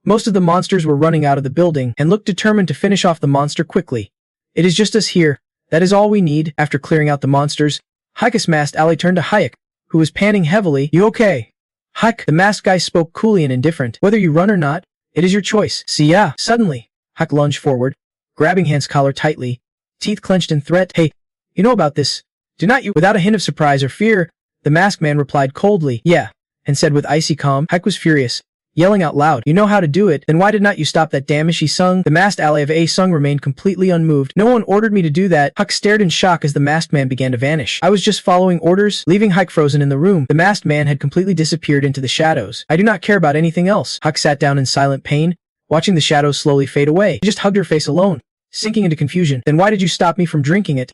Most of the monsters were running out of the building and looked determined to finish off the monster quickly. It is just us here. That is all we need. After clearing out the monsters, Hika's masked ally turned to Hayek, who was panting heavily. You okay? Hayek, the masked guy spoke coolly and indifferent. Whether you run or not, it is your choice. See ya. Suddenly, Hayek lunged forward, grabbing Han's collar tightly, teeth clenched in threat. Hey, you know about this, do not you? Without a hint of surprise or fear, the masked man replied coldly. Yeah, and said with icy calm. Hayek was furious, yelling out loud. You know how to do it, then why did not you stop that damage? He sung. The masked ally of A Sung remained completely unmoved. No one ordered me to do that. Hayek stared in shock as the masked man began to vanish. I was just following orders, leaving Hayek frozen in the room. The masked man had completely disappeared into the shadows. I do not care about anything else. Hayek sat down in silent pain, watching the shadows slowly fade away. He just hugged her face alone, sinking into confusion. Then why did you stop me from drinking it?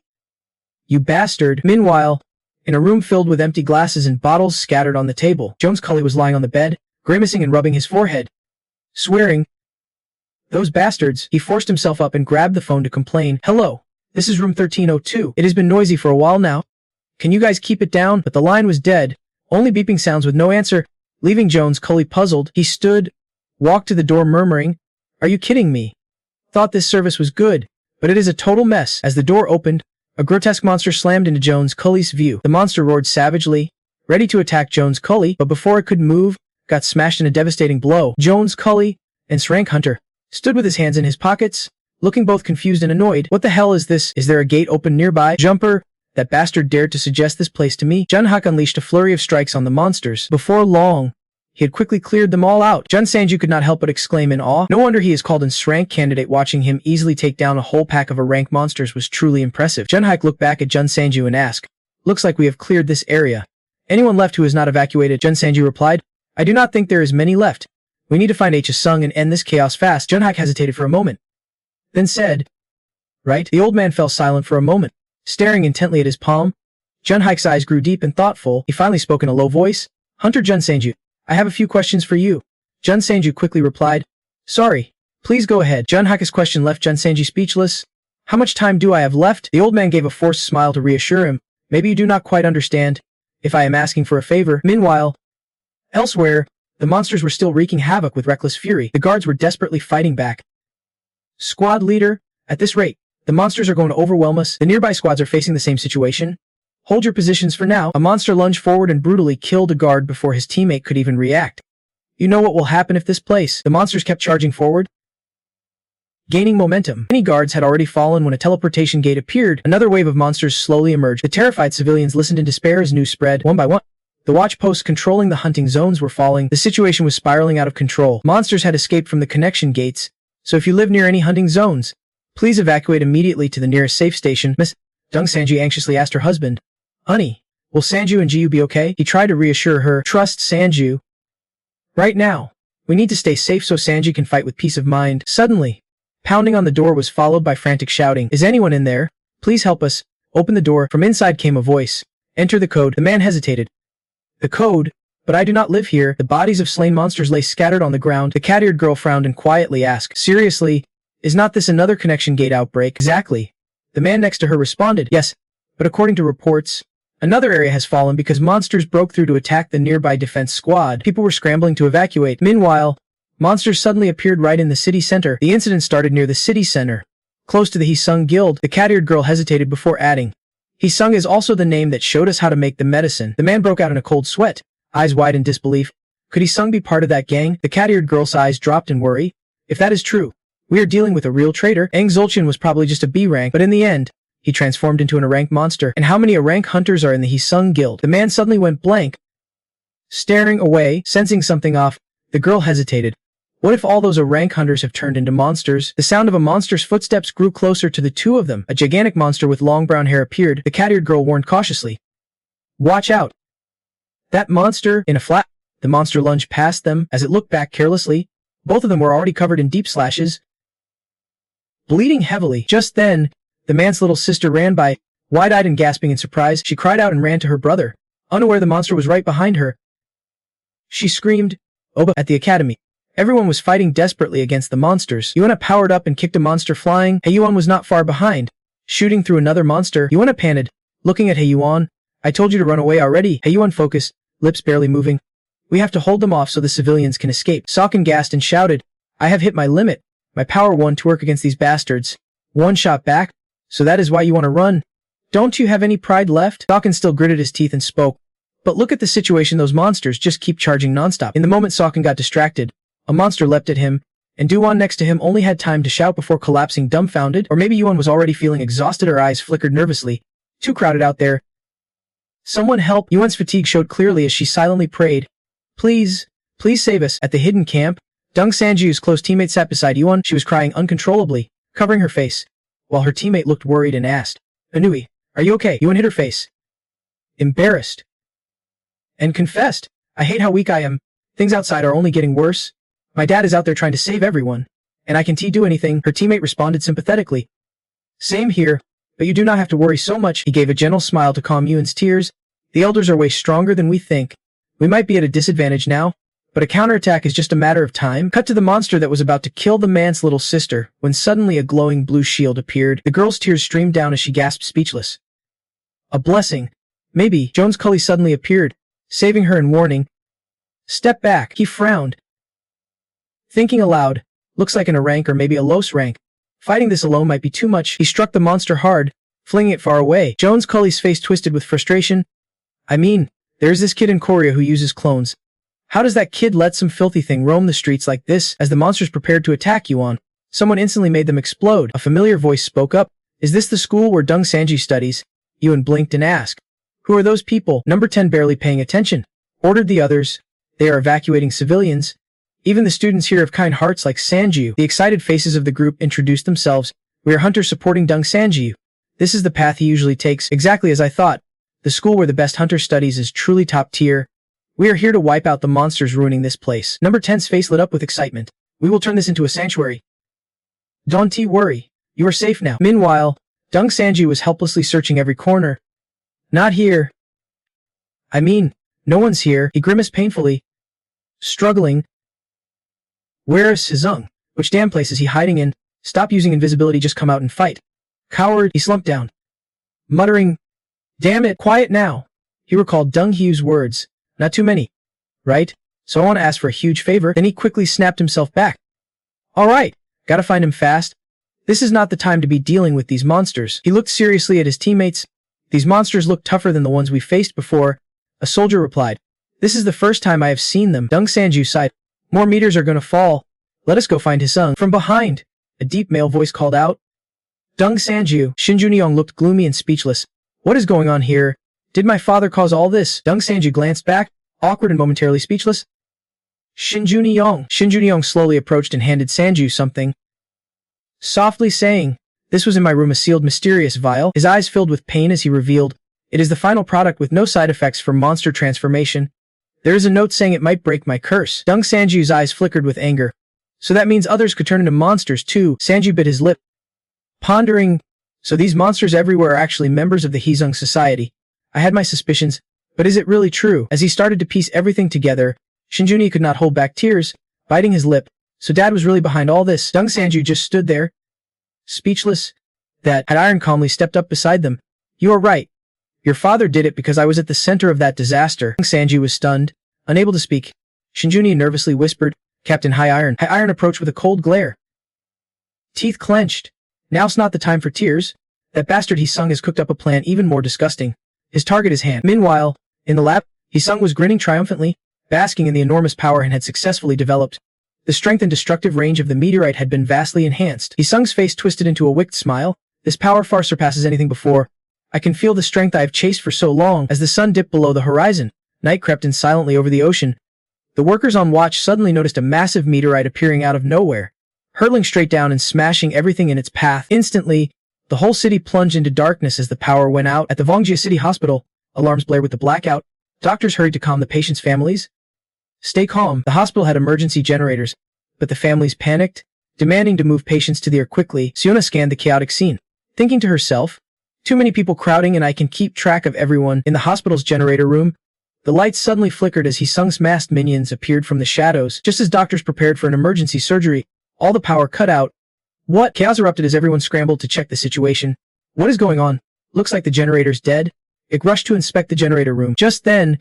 You bastard. Meanwhile, in a room filled with empty glasses and bottles scattered on the table, Jones Cully was lying on the bed, grimacing and rubbing his forehead, swearing. Those bastards. He forced himself up and grabbed the phone to complain. Hello, this is room 1302. It has been noisy for a while now. Can you guys keep it down? But the line was dead, only beeping sounds with no answer, leaving Jones Cully puzzled. He stood, walked to the door murmuring, Are you kidding me? Thought this service was good, but it is a total mess. As the door opened, a grotesque monster slammed into Jones Cully's view. The monster roared savagely, ready to attack Jones Cully, but before it could move, got smashed in a devastating blow. Jones Cully and Srank Hunter stood with his hands in his pockets, looking both confused and annoyed. What the hell is this? Is there a gate open nearby? Jumper, that bastard dared to suggest this place to me. Jun Hak unleashed a flurry of strikes on the monsters. Before long, he had quickly cleared them all out. Jun Sanju could not help but exclaim in awe. No wonder he is called an Srank candidate. Watching him easily take down a whole pack of rank monsters was truly impressive. Jun Hak looked back at Jun Sanju and asked, Looks like we have cleared this area. Anyone left who is not evacuated? Jun Sanju replied, I do not think there is many left. We need to find H. Sung and end this chaos fast. Jun Hak hesitated for a moment, then said, Right? The old man fell silent for a moment, staring intently at his palm. Jun Hak's eyes grew deep and thoughtful. He finally spoke in a low voice. Hunter Jun Sanju, I have a few questions for you. Jun Sanju quickly replied, Sorry. Please go ahead. Jun Hak's question left Jun Sanju speechless. How much time do I have left? The old man gave a forced smile to reassure him. Maybe you do not quite understand. If I am asking for a favor. Meanwhile, elsewhere, the monsters were still wreaking havoc with reckless fury. The guards were desperately fighting back. Squad leader, at this rate, the monsters are going to overwhelm us. The nearby squads are facing the same situation. Hold your positions for now. A monster lunged forward and brutally killed a guard before his teammate could even react. You know what will happen if this place. The monsters kept charging forward, gaining momentum. Many guards had already fallen when a teleportation gate appeared. Another wave of monsters slowly emerged. The terrified civilians listened in despair as news spread. One by one, the watch posts controlling the hunting zones were falling. The situation was spiraling out of control. Monsters had escaped from the connection gates, so if you live near any hunting zones, please evacuate immediately to the nearest safe station. Miss Dung Sanju anxiously asked her husband, Honey, will Sanju and Jiu be okay? He tried to reassure her. Trust Sanju. Right now, we need to stay safe so Sanju can fight with peace of mind. Suddenly, pounding on the door was followed by frantic shouting. Is anyone in there? Please help us. Open the door. From inside came a voice. Enter the code. The man hesitated. The code? But I do not live here. The bodies of slain monsters lay scattered on the ground. The cat-eared girl frowned and quietly asked, Seriously? Is not this another connection gate outbreak? Exactly. The man next to her responded, Yes, but according to reports, another area has fallen because monsters broke through to attack the nearby defense squad. People were scrambling to evacuate. Meanwhile, monsters suddenly appeared right in the city center. The incident started near the city center, close to the He-Sung Guild. The cat-eared girl hesitated before adding, He-Sung is also the name that showed us how to make the medicine. The man broke out in a cold sweat, eyes wide in disbelief. Could He-Sung be part of that gang? The cat-eared girl's eyes dropped in worry. If that is true, we are dealing with a real traitor. Aang Zulchin was probably just a B rank, but in the end, he transformed into an A-rank monster. And how many A-rank hunters are in the He-Sung Guild? The man suddenly went blank, staring away, sensing something off. The girl hesitated. What if all those A-rank hunters have turned into monsters? The sound of a monster's footsteps grew closer to the two of them. A gigantic monster with long brown hair appeared. The cat-eared girl warned cautiously. Watch out. That monster, in a flash. The monster lunged past them. As it looked back carelessly, both of them were already covered in deep slashes, bleeding heavily. Just then, the man's little sister ran by, wide-eyed and gasping in surprise. She cried out and ran to her brother, unaware the monster was right behind her. She screamed, Oba, at the academy. Everyone was fighting desperately against the monsters. Yuana powered up and kicked a monster flying. Heyuan was not far behind, shooting through another monster. Yuana panted, looking at Heyuan. I told you to run away already. Heyuan focused, lips barely moving. We have to hold them off so the civilians can escape. Sokken gasped and shouted, I have hit my limit. My power won to work against these bastards. One shot back? So that is why you want to run? Don't you have any pride left? Sokkin still gritted his teeth and spoke. But look at the situation, those monsters just keep charging nonstop. In the moment Sokkin got distracted, a monster leapt at him, and Duan next to him only had time to shout before collapsing dumbfounded, or maybe Yuan was already feeling exhausted, her eyes flickered nervously. Too crowded out there. Someone help! Yuan's fatigue showed clearly as she silently prayed. Please, please save us. At the hidden camp, Deng Sanju's close teammate sat beside Yuan. She was crying uncontrollably, covering her face, while her teammate looked worried and asked, Anui, are you okay? Yuan hid her face, embarrassed, and confessed, I hate how weak I am. Things outside are only getting worse. My dad is out there trying to save everyone, and I can't do anything. Her teammate responded sympathetically. Same here, but you do not have to worry so much. He gave a gentle smile to calm Yuan's tears. The elders are way stronger than we think. We might be at a disadvantage now, but a counterattack is just a matter of time. Cut to the monster that was about to kill the man's little sister, when suddenly a glowing blue shield appeared. The girl's tears streamed down as she gasped, speechless. A blessing. Maybe. Jones Cully suddenly appeared, saving her and warning. Step back. He frowned, thinking aloud, looks like in a rank or maybe a Los rank. Fighting this alone might be too much. He struck the monster hard, flinging it far away. Jones Cully's face twisted with frustration. I mean, there's this kid in Korea who uses clones. How does that kid let some filthy thing roam the streets like this? As the monsters prepared to attack Yuan, someone instantly made them explode. A familiar voice spoke up. Is this the school where Deng Sanji studies? Yuan blinked and asked. Who are those people? Number 10 barely paying attention. Ordered the others. They are evacuating civilians. Even the students here have kind hearts like Sanju. The excited faces of the group introduced themselves. We are hunters supporting Deng Sanji. This is the path he usually takes, exactly as I thought. The school where the best hunter studies is truly top tier. We are here to wipe out the monsters ruining this place. Number 10's face lit up with excitement. We will turn this into a sanctuary. Don't worry. You are safe now. Meanwhile, Deng Sanji was helplessly searching every corner. Not here. I mean, no one's here. He grimaced painfully, struggling. Where is Sizung? Which damn place is he hiding in? Stop using invisibility, just come out and fight. Coward. He slumped down, muttering, damn it, quiet now. He recalled Deng Hu's words. Not too many, right? So I want to ask for a huge favor. Then he quickly snapped himself back. Alright, gotta find him fast. This is not the time to be dealing with these monsters. He looked seriously at his teammates. These monsters look tougher than the ones we faced before. A soldier replied. This is the first time I have seen them. Deng Sanju sighed. More meters are gonna fall. Let us go find Hisung. From behind, a deep male voice called out. Deng Sanju. Shin Junyoung looked gloomy and speechless. What is going on here? Did my father cause all this? Deng Sanju glanced back, awkward and momentarily speechless. Shin Junyoung slowly approached and handed Sanju something, softly saying, this was in my room, a sealed mysterious vial. His eyes filled with pain as he revealed, it is the final product with no side effects for monster transformation. There is a note saying it might break my curse. Deng Sanju's eyes flickered with anger. So that means others could turn into monsters too. Sanju bit his lip, pondering, so these monsters everywhere are actually members of the Hisung society. I had my suspicions, but is it really true? As he started to piece everything together, Shinjuni could not hold back tears, biting his lip. So dad was really behind all this. Deng Sanju just stood there, speechless. That had Iron calmly stepped up beside them. You are right. Your father did it because I was at the center of that disaster. Deng Sanju was stunned, unable to speak. Shinjuni nervously whispered, Captain High Iron. High Iron approached with a cold glare, teeth clenched. Now's not the time for tears. That bastard Hisung has cooked up a plan even more disgusting. His target is Han. Meanwhile, in the lab, Hisung was grinning triumphantly, basking in the enormous power Han had successfully developed. The strength and destructive range of the meteorite had been vastly enhanced. Hisung's face twisted into a wicked smile. This power far surpasses anything before. I can feel the strength I have chased for so long. As the sun dipped below the horizon, night crept in silently over the ocean. The workers on watch suddenly noticed a massive meteorite appearing out of nowhere, hurtling straight down and smashing everything in its path. Instantly, the whole city plunged into darkness as the power went out. At the Vongjia City Hospital, alarms blared with the blackout. Doctors hurried to calm the patients' families. Stay calm. The hospital had emergency generators, but the families panicked, demanding to move patients to the air quickly. Siona scanned the chaotic scene, thinking to herself, too many people crowding and I can keep track of everyone. In the hospital's generator room, the lights suddenly flickered as Hisung's masked minions appeared from the shadows. Just as doctors prepared for an emergency surgery, all the power cut out. What? Chaos erupted as everyone scrambled to check the situation. What is going on? Looks like the generator's dead. Ik rushed to inspect the generator room. Just then,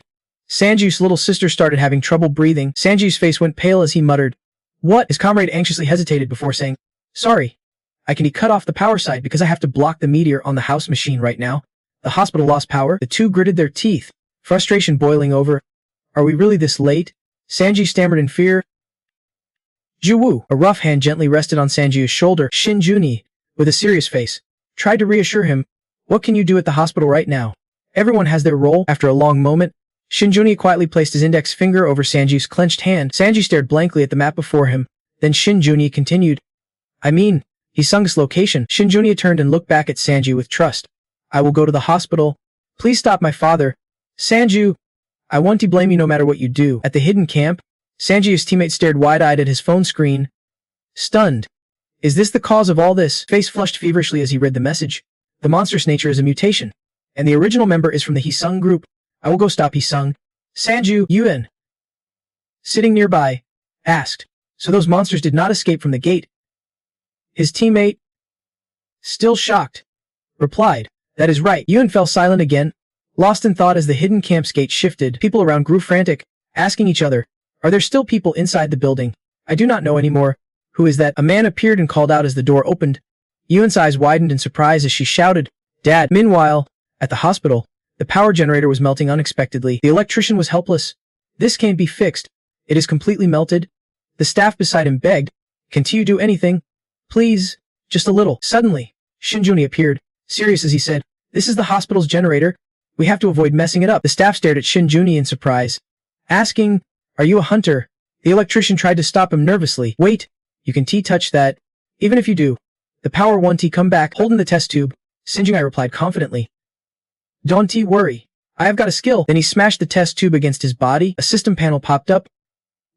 Sanju's little sister started having trouble breathing. Sanju's face went pale as he muttered, What? His comrade anxiously hesitated before saying, sorry. I can cut off the power side because I have to block the meteor on the house machine right now. The hospital lost power. The two gritted their teeth, frustration boiling over. Are we really this late? Sanji stammered in fear. Juwoo, a rough hand gently rested on Sanji's shoulder. Shin Juni, with a serious face, tried to reassure him. What can you do at the hospital right now? Everyone has their role. After a long moment, Shin Juni quietly placed his index finger over Sanji's clenched hand. Sanji stared blankly at the map before him. Then Shin Juni continued. I mean, Hisung's location. Shin Juni turned and looked back at Sanji with trust. I will go to the hospital. Please stop my father. Sanju, I want to blame you no matter what you do. At the hidden camp, Sanji's teammate stared wide-eyed at his phone screen. Stunned. Is this the cause of all this? Face flushed feverishly as he read the message. The monster's nature is a mutation, and the original member is from the Hisung group. I will go stop Hisung. Sanju, Yuen, sitting nearby, asked. So those monsters did not escape from the gate? His teammate, still shocked, replied. That is right. Yuen fell silent again, lost in thought as the hidden camp's gate shifted. People around grew frantic, asking each other, are there still people inside the building? I do not know anymore. Who is that? A man appeared and called out as the door opened. Yuen's eyes widened in surprise as she shouted, Dad. Meanwhile, at the hospital, the power generator was melting unexpectedly. The electrician was helpless. This can't be fixed. It is completely melted. The staff beside him begged, can't you do anything? Please, just a little. Suddenly, Shinjuni appeared, serious as he said, this is the hospital's generator. We have to avoid messing it up. The staff stared at Shinjuni in surprise, asking, are you a hunter? The electrician tried to stop him nervously. Wait, you can touch that. Even if you do, the power won't come back. Holding the test tube, Shinjuni replied confidently. Don't worry. I have got a skill. Then he smashed the test tube against his body. A system panel popped up.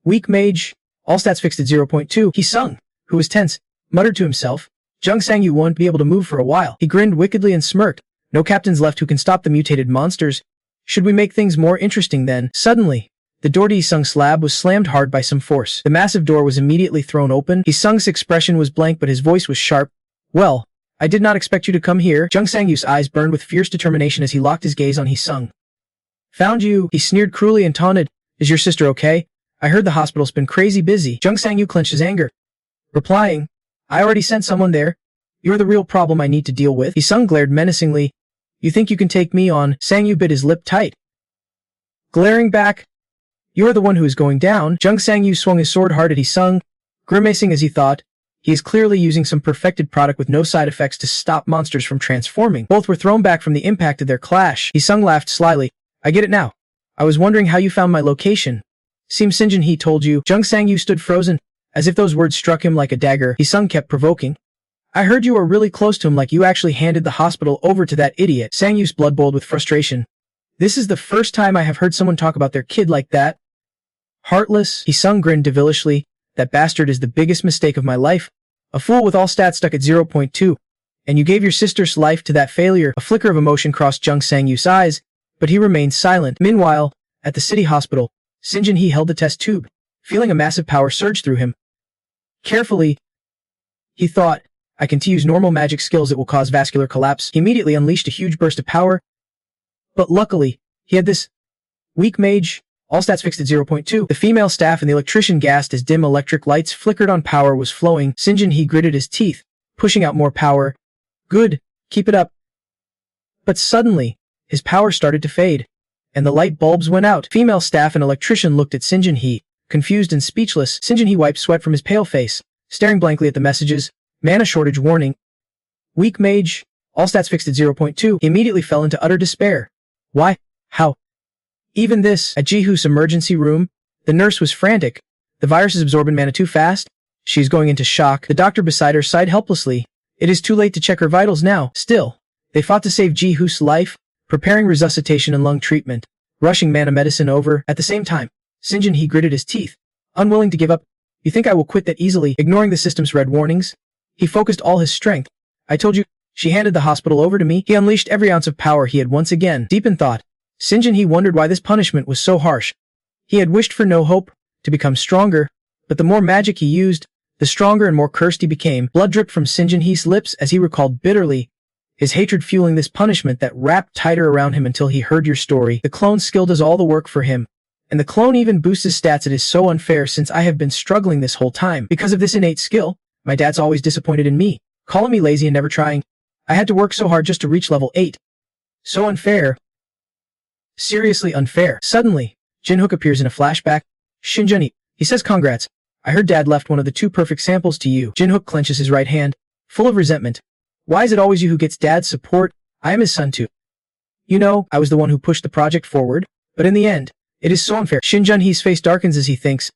Weak mage. All stats fixed at 0.2. Hisung, who was tense, muttered to himself. Jung Sangyu won't be able to move for a while. He grinned wickedly and smirked. No captains left who can stop the mutated monsters. Should we make things more interesting then? Suddenly, the door to Hisung's slab was slammed hard by some force. The massive door was immediately thrown open. Hisung's expression was blank but his voice was sharp. Well, I did not expect you to come here. Jung Sangyu's eyes burned with fierce determination as he locked his gaze on Hisung. Found you, he sneered cruelly and taunted. Is your sister okay? I heard the hospital's been crazy busy. Jung Sangyu clenched his anger, replying, I already sent someone there. You're the real problem I need to deal with. Hisung glared menacingly. You think you can take me on? Sangyu bit his lip tight, glaring back. You're the one who is going down. Jung Sangyu swung his sword hard at Hisung, grimacing as he thought, he is clearly using some perfected product with no side effects to stop monsters from transforming. Both were thrown back from the impact of their clash. Hisung laughed slyly. I get it now. I was wondering how you found my location. Seems Sinjin he told you. Jung Sangyu stood frozen, as if those words struck him like a dagger. Hisung kept provoking. I heard you were really close to him, like you actually handed the hospital over to that idiot. Sangyu's blood boiled with frustration. This is the first time I have heard someone talk about their kid like that. Heartless. Hisung grinned devilishly. That bastard is the biggest mistake of my life. A fool with all stats stuck at 0.2. And you gave your sister's life to that failure. A flicker of emotion crossed Jung Sangyu's eyes, but he remained silent. Meanwhile, at the city hospital, Sinjin he held the test tube, feeling a massive power surge through him. Carefully, he thought, I can use normal magic skills that will cause vascular collapse. He immediately unleashed a huge burst of power. But luckily, he had this weak mage. All stats fixed at 0.2. The female staff and the electrician gasped as dim electric lights flickered on. Power was flowing. Sinjin he gritted his teeth, pushing out more power. Good, keep it up. But suddenly, his power started to fade, and the light bulbs went out. Female staff and electrician looked at Sinjin he, confused and speechless. Sinjin he wiped sweat from his pale face, staring blankly at the messages. Mana shortage warning. Weak mage. All stats fixed at 0.2. He immediately fell into utter despair. Why? How? Even this, at Jiho's emergency room, the nurse was frantic. The virus is absorbing mana too fast. She's going into shock. The doctor beside her sighed helplessly. It is too late to check her vitals now. Still, they fought to save Jiho's life, preparing resuscitation and lung treatment, rushing mana medicine over. At the same time, Sinjin he gritted his teeth, unwilling to give up. You think I will quit that easily? Ignoring the system's red warnings, he focused all his strength. I told you. She handed the hospital over to me. He unleashed every ounce of power he had once again. Deep in thought, Sinjin he wondered why this punishment was so harsh. He had wished for no hope, to become stronger, but the more magic he used, the stronger and more cursed he became. Blood dripped from Sinjin he's lips as he recalled bitterly, his hatred fueling this punishment that wrapped tighter around him until he heard your story. The clone skill does all the work for him, And the clone even boosts his stats. It is so unfair since I have been struggling this whole time. Because of this innate skill, my dad's always disappointed in me, calling me lazy and never trying. I had to work so hard just to reach level 8. So unfair. Seriously unfair. Suddenly, Jin-hook appears in a flashback. Shinjun, he says congrats. I heard dad left one of the 2 perfect samples to you. Jin-hook clenches his right hand, full of resentment. Why is it always you who gets dad's support? I am his son too. You know, I was the one who pushed the project forward, but in the end, it is so unfair. Shinjun-hee's face darkens as he thinks.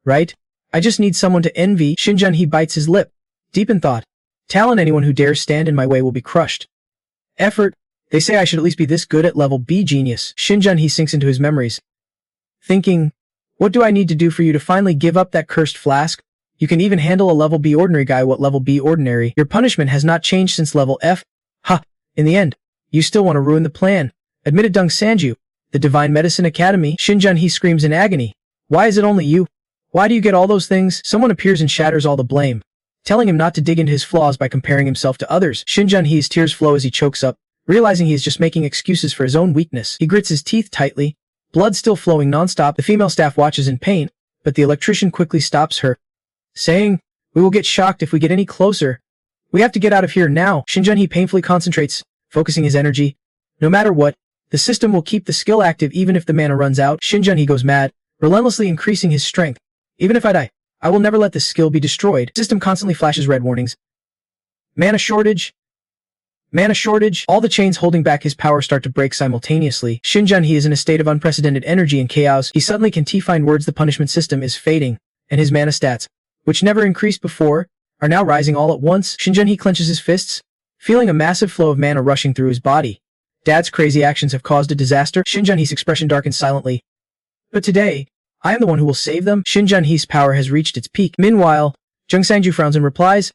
Right? I just need someone to envy. Shinjun-hee bites his lip, deep in thought. Talent, anyone who dares stand in my way will be crushed. Effort, they say I should at least be this good at level B genius. Shinjun-hee sinks into his memories, thinking, what do I need to do for you to finally give up that cursed flask? You can even handle a level B ordinary guy. What level B ordinary? Your punishment has not changed since level F. Ha! In the end, you still want to ruin the plan, admitted Dung Sanju. The Divine Medicine Academy. Shinjun-hee screams in agony. Why is it only you? Why do you get all those things? Someone appears and shatters all the blame, telling him not to dig into his flaws by comparing himself to others. Shinjun-hee's tears flow as he chokes up, realizing he is just making excuses for his own weakness. He grits his teeth tightly, blood still flowing nonstop. The female staff watches in pain, but the electrician quickly stops her, saying, we will get shocked if we get any closer. We have to get out of here now. Shinjun-hee painfully concentrates, focusing his energy. No matter what, the system will keep the skill active even if the mana runs out. Shinjun-hee goes mad, relentlessly increasing his strength. Even if I die, I will never let this skill be destroyed. System constantly flashes red warnings. Mana shortage. Mana shortage. All the chains holding back his power start to break simultaneously. Shinjun-hee is in a state of unprecedented energy and chaos. He suddenly can find words. The punishment system is fading, and his mana stats, which never increased before, are now rising all at once. Shinjun-hee clenches his fists, feeling a massive flow of mana rushing through his body. Dad's crazy actions have caused a disaster. Shinjun-hee's expression darkens silently. But today, I am the one who will save them. Shinjun-hee's power has reached its peak. Meanwhile, Jung Sang-ju frowns and replies,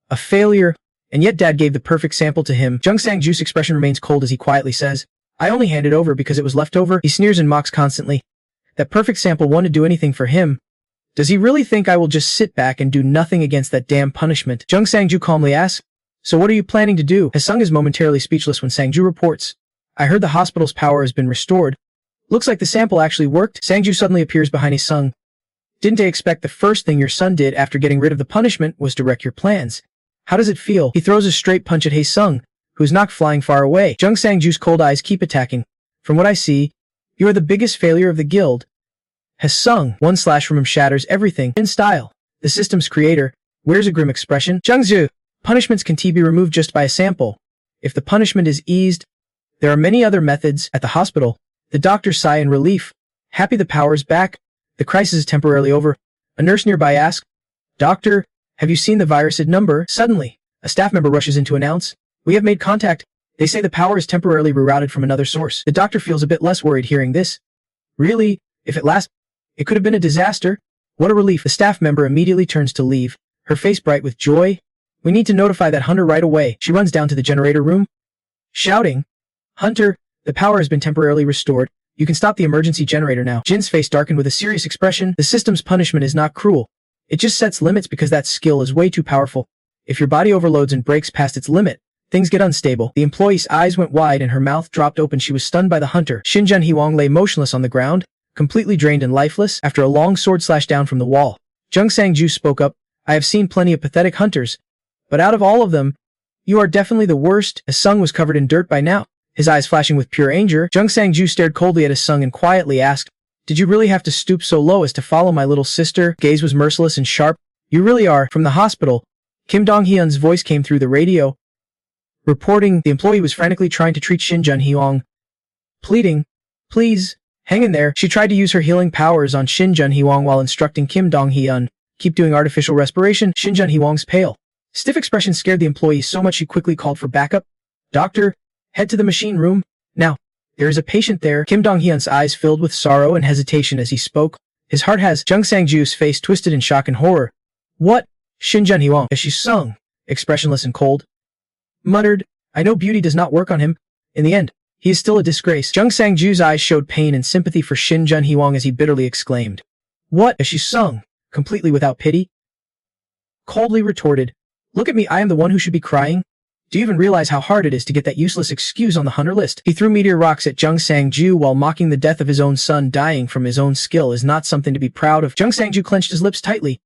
a failure, and yet Dad gave the perfect sample to him. Jung Sang-ju's expression remains cold as he quietly says, I only handed over because it was left over. He sneers and mocks constantly. That perfect sample won't do anything for him. Does he really think I will just sit back and do nothing against that damn punishment? Jung Sang-ju calmly asks, so what are you planning to do? Ha-sung is momentarily speechless when Sang-ju reports, I heard the hospital's power has been restored. Looks like the sample actually worked. Sang-ju suddenly appears behind Ha-sung. Didn't I expect the first thing your son did after getting rid of the punishment was to wreck your plans? How does it feel? He throws a straight punch at Ha-sung, who's knocked flying far away. Jung Sang-ju's cold eyes keep attacking. From what I see, you are the biggest failure of the guild. Ha-sung, one slash from him shatters everything. In style, the system's creator, wears a grim expression. Jung-ju, punishments can be removed just by a sample. If the punishment is eased, there are many other methods. At the hospital, the doctors sigh in relief. Happy the power's back. The crisis is temporarily over. A nurse nearby asks, Doctor, have you seen the virus number? Suddenly, a staff member rushes in to announce, we have made contact. They say the power is temporarily rerouted from another source. The doctor feels a bit less worried hearing this. Really? If it lasts, it could have been a disaster. What a relief. The staff member immediately turns to leave, her face bright with joy. We need to notify that Hunter right away. She runs down to the generator room, shouting, Hunter, the power has been temporarily restored. You can stop the emergency generator now. Jin's face darkened with a serious expression. The system's punishment is not cruel. It just sets limits because that skill is way too powerful. If your body overloads and breaks past its limit, things get unstable. The employee's eyes went wide and her mouth dropped open. She was stunned by the Hunter. Shinjun-hee lay motionless on the ground, completely drained and lifeless, after a long sword slash down from the wall. Jung Sang-ju spoke up, I have seen plenty of pathetic hunters, but out of all of them, you are definitely the worst. Ha-sung was covered in dirt by now, his eyes flashing with pure anger. Jung Sang-ju stared coldly at Ha-sung and quietly asked, did you really have to stoop so low as to follow my little sister? Gaze was merciless and sharp. You really are. From the hospital, Kim Dong-hyun's voice came through the radio, reporting the employee was frantically trying to treat Shinjun-hee, pleading, please, hang in there. She tried to use her healing powers on Shinjun-hee while instructing Kim Dong-hyun, keep doing artificial respiration. Shinjun-hee's pale, stiff expression scared the employee so much she quickly called for backup. Doctor, head to the machine room, now. There is a patient there. Kim Dong-hyun's eyes filled with sorrow and hesitation as he spoke. His heart has. Jung Sang-ju's face twisted in shock and horror. What? Shinjun-hee, as she sung, expressionless and cold, muttered, I know beauty does not work on him. In the end, he is still a disgrace. Jung Sang-ju's eyes showed pain and sympathy for Shinjun-hee as he bitterly exclaimed, what? As she sung, completely without pity, coldly retorted, look at me, I am the one who should be crying. Do you even realize how hard it is to get that useless excuse on the hunter list? He threw meteor rocks at Jung Sang-ju while mocking the death of his own son. Dying from his own skill is not something to be proud of. Jung Sang-ju clenched his lips tightly,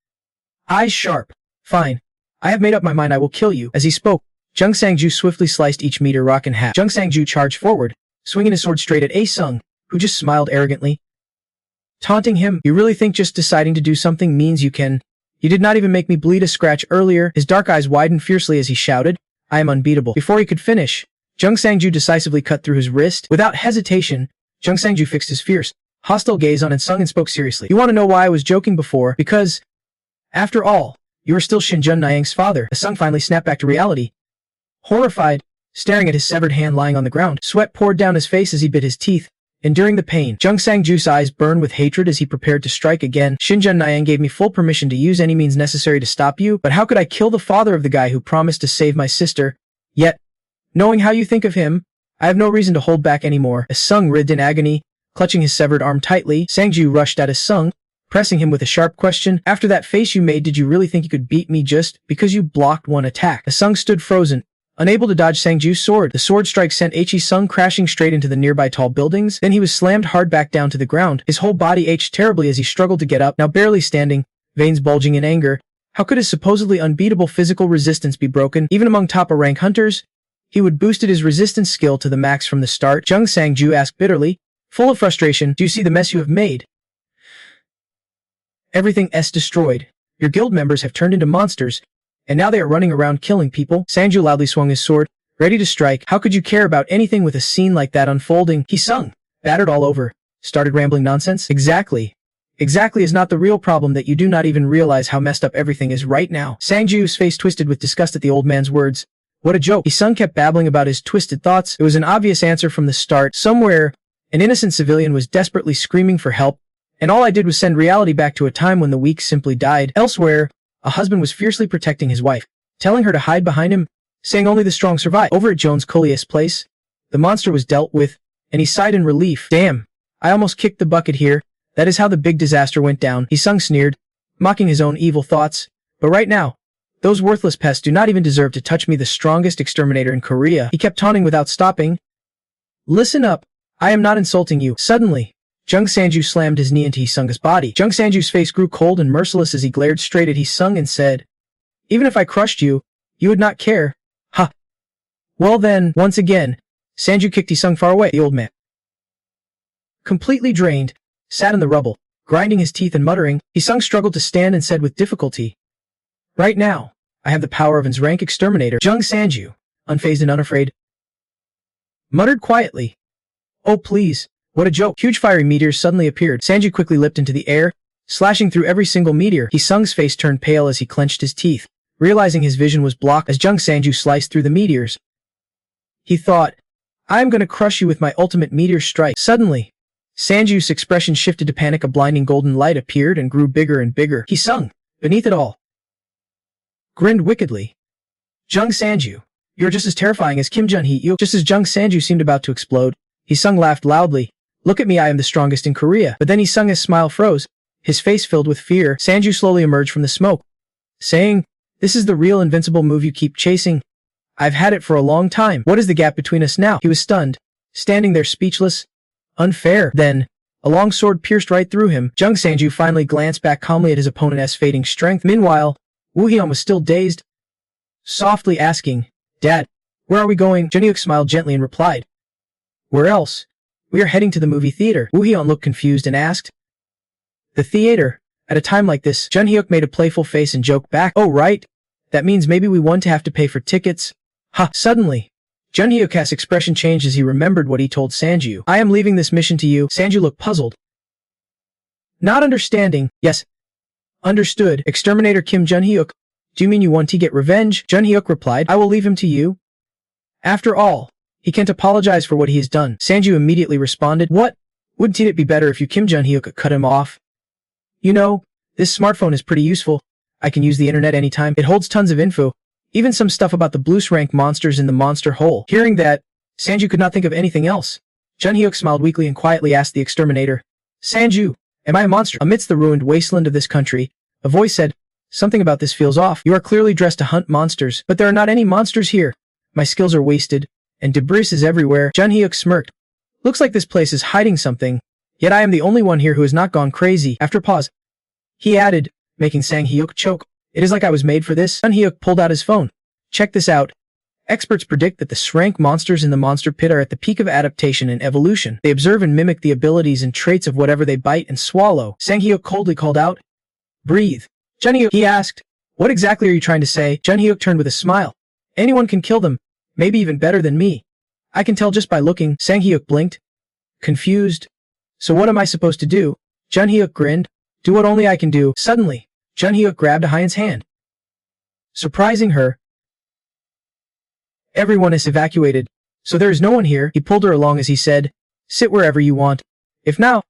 eyes sharp. Fine. I have made up my mind. I will kill you. As he spoke, Jung Sang-ju swiftly sliced each meteor rock in half. Jung Sang-ju charged forward, swinging his sword straight at A-sung, who just smiled arrogantly, taunting him. You really think just deciding to do something means you can? You did not even make me bleed a scratch earlier. His dark eyes widened fiercely as he shouted, I am unbeatable. Before he could finish, Jung Sang-ju decisively cut through his wrist. Without hesitation, Jung Sang-ju fixed his fierce, hostile gaze on A-sung and spoke seriously. You want to know why I was joking before? Because, after all, you are still Shin Jun Nyang's father. A-sung finally snapped back to reality. Horrified, staring at his severed hand lying on the ground, sweat poured down his face as he bit his teeth, enduring the pain. Jung Sang-ju's eyes burned with hatred as he prepared to strike again. Shin Jun Nyang gave me full permission to use any means necessary to stop you, but how could I kill the father of the guy who promised to save my sister? Yet, knowing how you think of him, I have no reason to hold back anymore. A-sung writhed in agony, clutching his severed arm tightly. Sang-ju rushed at A-sung, pressing him with a sharp question. After that face you made, did you really think you could beat me just because you blocked one attack? A-sung stood frozen, unable to dodge Sang-ju's sword. The sword strike sent H-sung crashing straight into the nearby tall buildings. Then he was slammed hard back down to the ground. His whole body ached terribly as he struggled to get up, now barely standing, veins bulging in anger. How could his supposedly unbeatable physical resistance be broken? Even among top-rank hunters, he would boosted his resistance skill to the max from the start. Jung Sang-ju asked bitterly, full of frustration, do you see the mess you have made? Everything's destroyed. Your guild members have turned into monsters, and now they are running around killing people. Sang-ju loudly swung his sword, ready to strike. How could you care about anything with a scene like that unfolding? He sung, battered all over, started rambling nonsense. Exactly is not the real problem, that you do not even realize how messed up everything is right now. Sang-ju's face twisted with disgust at the old man's words. What a joke. He-sung kept babbling about his twisted thoughts. It was an obvious answer from the start. Somewhere, an innocent civilian was desperately screaming for help, and all I did was send reality back to a time when the weak simply died. Elsewhere, a husband was fiercely protecting his wife, telling her to hide behind him, saying only the strong survive. Over at Jones Colliers' place, the monster was dealt with, and he sighed in relief. Damn, I almost kicked the bucket here. That is how the big disaster went down. He-sung sneered, mocking his own evil thoughts. But right now, those worthless pests do not even deserve to touch me, the strongest exterminator in Korea. He kept taunting without stopping. Listen up. I am not insulting you. Suddenly, Jung Sang-ju slammed his knee into He-sung's body. Jung Sang-ju's face grew cold and merciless as he glared straight at He-sung and said, even if I crushed you, you would not care. Ha. Well then, once again, Sang-ju kicked He-sung far away. The old man, completely drained, sat in the rubble, grinding his teeth and muttering. He-sung struggled to stand and said with difficulty, right now, I have the power of an rank exterminator. Jung Sang-ju, unfazed and unafraid, muttered quietly, oh please, what a joke. Huge fiery meteors suddenly appeared. Sang-ju quickly leapt into the air, slashing through every single meteor. He-sung's face turned pale as he clenched his teeth, realizing his vision was blocked as Jung Sang-ju sliced through the meteors. He thought, I am going to crush you with my ultimate meteor strike. Suddenly, Sang-ju's expression shifted to panic. A blinding golden light appeared and grew bigger and bigger. He-sung, beneath it all, grinned wickedly. Jung Sang-ju, you're just as terrifying as Kim Jun-hee. Just as Jung Sang-ju seemed about to explode, He-sung laughed loudly. Look at me, I am the strongest in Korea. But then He-sung's smile froze, his face filled with fear. Sang-ju slowly emerged from the smoke, saying, this is the real invincible move you keep chasing. I've had it for a long time. What is the gap between us now? He was stunned, standing there speechless. Unfair. Then, a long sword pierced right through him. Jung Sang-ju finally glanced back calmly at his opponent's fading strength. Meanwhile, Woo Hyun was still dazed, softly asking, Dad, where are we going? Jun-hyuk smiled gently and replied, where else? We are heading to the movie theater. Woo Hyun looked confused and asked, the theater? At a time like this, Jun-hyuk made a playful face and joked back, oh right, that means maybe we won't have to pay for tickets. Ha! Suddenly, Jun-hyuk's expression changed as he remembered what he told Sang-ju. I am leaving this mission to you. Sang-ju looked puzzled, not understanding. Yes. Understood. Exterminator Kim Jun-hyuk. Do you mean you want to get revenge? Jun-hyuk replied, I will leave him to you. After all, he can't apologize for what he has done. Sang-ju immediately responded, what? Wouldn't it be better if you Kim Jun-hyuk could cut him off? You know, this smartphone is pretty useful. I can use the internet anytime. It holds tons of info, even some stuff about the blues rank monsters in the monster hole. Hearing that, Sang-ju could not think of anything else. Jun-hyuk smiled weakly and quietly asked the exterminator, Sang-ju, am I a monster? Amidst the ruined wasteland of this country, a voice said, something about this feels off. You are clearly dressed to hunt monsters, but there are not any monsters here. My skills are wasted, and debris is everywhere. Jun Hyuk smirked. Looks like this place is hiding something, yet I am the only one here who has not gone crazy. After a pause, he added, making Sang Hyuk choke. It is like I was made for this. Jun Hyuk pulled out his phone. Check this out. Experts predict that the Shrank monsters in the monster pit are at the peak of adaptation and evolution. They observe and mimic the abilities and traits of whatever they bite and swallow. Sang Hyuk coldly called out, "Breathe." Jun Hyuk, he asked, "What exactly are you trying to say?" Jun Hyuk turned with a smile. "Anyone can kill them, maybe even better than me. I can tell just by looking." Sang Hyuk blinked, confused. "So what am I supposed to do?" Jun Hyuk grinned. "Do what only I can do." Suddenly, Jun Hyuk grabbed Hyen's hand. Surprising her, everyone is evacuated, so there is no one here. He pulled her along as he said, "Sit wherever you want. If now."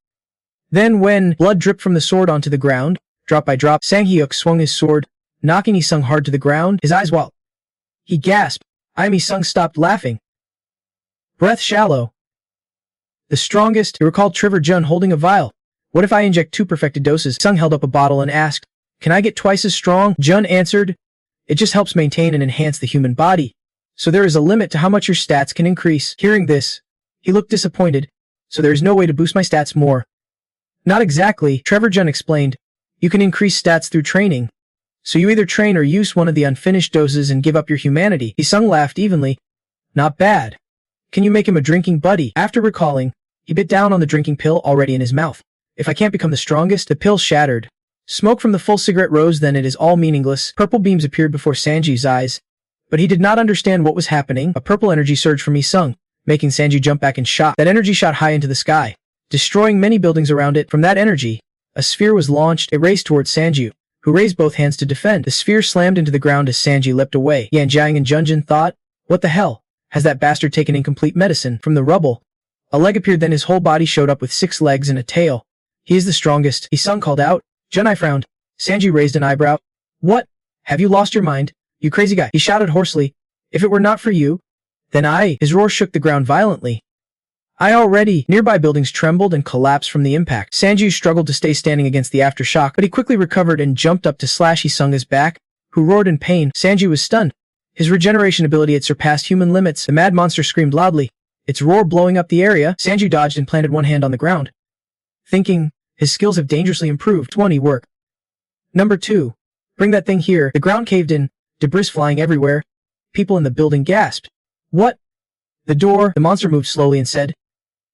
Then when blood dripped from the sword onto the ground, drop by drop, Sang Hyuk swung his sword, knocking Isung hard to the ground, his eyes wild. He gasped. Isung stopped laughing. Breath shallow. The strongest, he recalled Trevor Jun holding a vial. "What if I inject 2 perfected doses?" Sung held up a bottle and asked, "Can I get twice as strong?" Jun answered, "It just helps maintain and enhance the human body. So there is a limit to how much your stats can increase." Hearing this, he looked disappointed. "So there is no way to boost my stats more?" "Not exactly," Trevor Jun explained. "You can increase stats through training. So you either train or use one of the unfinished doses and give up your humanity." Isung laughed evenly. "Not bad. Can you make him a drinking buddy?" After recalling, he bit down on the drinking pill already in his mouth. "If I can't become the strongest," the pill shattered. Smoke from the full cigarette rose. Then it is all meaningless. Purple beams appeared before Sanji's eyes. But he did not understand what was happening. A purple energy surged from Isung, making Sanji jump back in shock. That energy shot high into the sky, destroying many buildings around it. From that energy, a sphere was launched. It raced towards Sanji, who raised both hands to defend. The sphere slammed into the ground as Sanji leapt away. Yan Jiang and Junjin thought, "What the hell? Has that bastard taken incomplete medicine?" From the rubble, a leg appeared. Then his whole body showed up with 6 legs and a tail. "He is the strongest," Isung called out. Junai frowned. Sanji raised an eyebrow. "What? Have you lost your mind, you crazy guy?" he shouted hoarsely. "If it were not for you, then I..." His roar shook the ground violently. Nearby buildings trembled and collapsed from the impact. Sanji struggled to stay standing against the aftershock, but he quickly recovered and jumped up to slash Isung's back, who roared in pain. Sanji was stunned. His regeneration ability had surpassed human limits. The mad monster screamed loudly, its roar blowing up the area. Sanji dodged and planted one hand on the ground, thinking, his skills have dangerously improved. 20 work. Number 2. Bring that thing here. The ground caved in, debris flying everywhere. People in the building gasped. "What?" The monster moved slowly and said,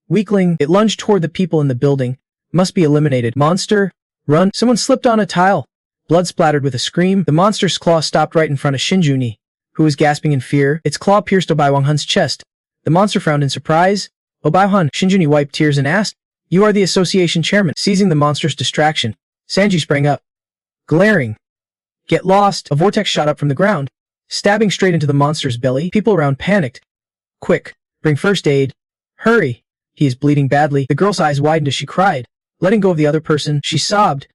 "Weakling." It lunged toward the people in the building. "Must be eliminated. Monster, run." Someone slipped on a tile. Blood splattered with a scream. The monster's claw stopped right in front of Shinjuni, who was gasping in fear. Its claw pierced Obai-Wan-Hun's chest. The monster frowned in surprise. "Obai-Wan," Shinjuni wiped tears and asked, "You are the association chairman." Seizing the monster's distraction, Sanji sprang up, glaring. "Get lost." A vortex shot up from the ground, stabbing straight into the monster's belly. People around panicked. "Quick, bring first aid. Hurry. He is bleeding badly." The girl's eyes widened as she cried. Letting go of the other person, she sobbed,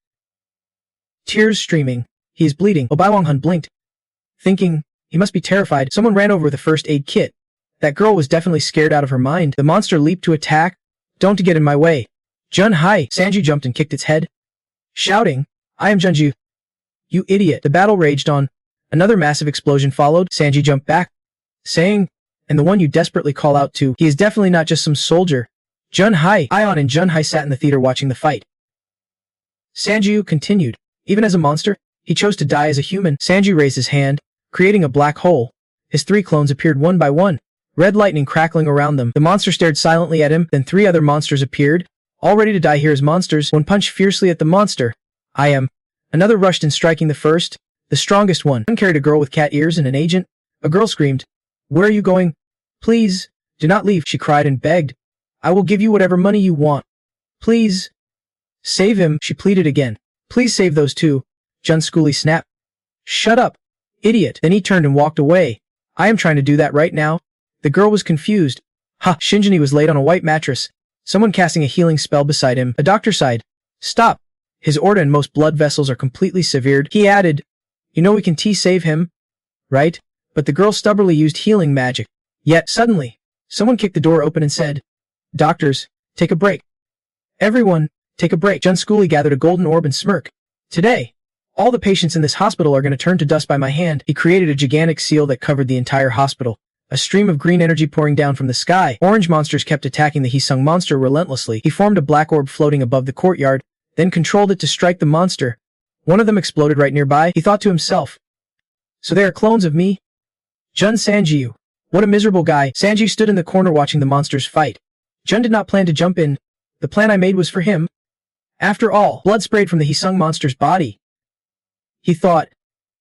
tears streaming. "He is bleeding." Obai-Wan-Hun blinked, thinking, he must be terrified. Someone ran over with a first aid kit. That girl was definitely scared out of her mind. The monster leaped to attack. "Don't get in my way." "Jun Hai!" Sanji jumped and kicked its head, shouting, "I am Junju." "You idiot." The battle raged on. Another massive explosion followed. Sanji jumped back, saying, "And the one you desperately call out to, he is definitely not just some soldier." Jun Hai. Ion and Jun Hai sat in the theater watching the fight. Sanji continued. Even as a monster, he chose to die as a human. Sanji raised his hand, creating a black hole. His 3 clones appeared one by one, red lightning crackling around them. The monster stared silently at him. Then 3 other monsters appeared, all ready to die here as monsters. One punched fiercely at the monster. "I am." Another rushed in, striking the first, the strongest one. One carried a girl with cat ears and an agent. A girl screamed, "Where are you going? Please, do not leave," she cried and begged. "I will give you whatever money you want. Please. Save him," she pleaded again. "Please save those 2. Jun Schooley snapped. "Shut up, idiot." Then he turned and walked away. "I am trying to do that right now." The girl was confused. "Ha!" Shinjini was laid on a white mattress, someone casting a healing spell beside him. A doctor sighed. "Stop. His aorta and most blood vessels are completely severed." He added, "You know we can save him, right?" But the girl stubbornly used healing magic. Yet, suddenly, someone kicked the door open and said, "Doctors, take a break. Everyone, take a break." Jun Schooley gathered a golden orb and smirked. "Today, all the patients in this hospital are going to turn to dust by my hand." He created a gigantic seal that covered the entire hospital. a stream of green energy pouring down from the sky. Orange monsters kept attacking the Hisung monster relentlessly. He formed a black orb floating above the courtyard, then controlled it to strike the monster. One of them exploded right nearby. He thought to himself, "So they are clones of me? Jun Sanjiu. What a miserable guy." Sanjiu stood in the corner watching the monsters fight. Jun did not plan to jump in. The plan I made was for him. After all, blood sprayed from the Hisung monster's body. He thought,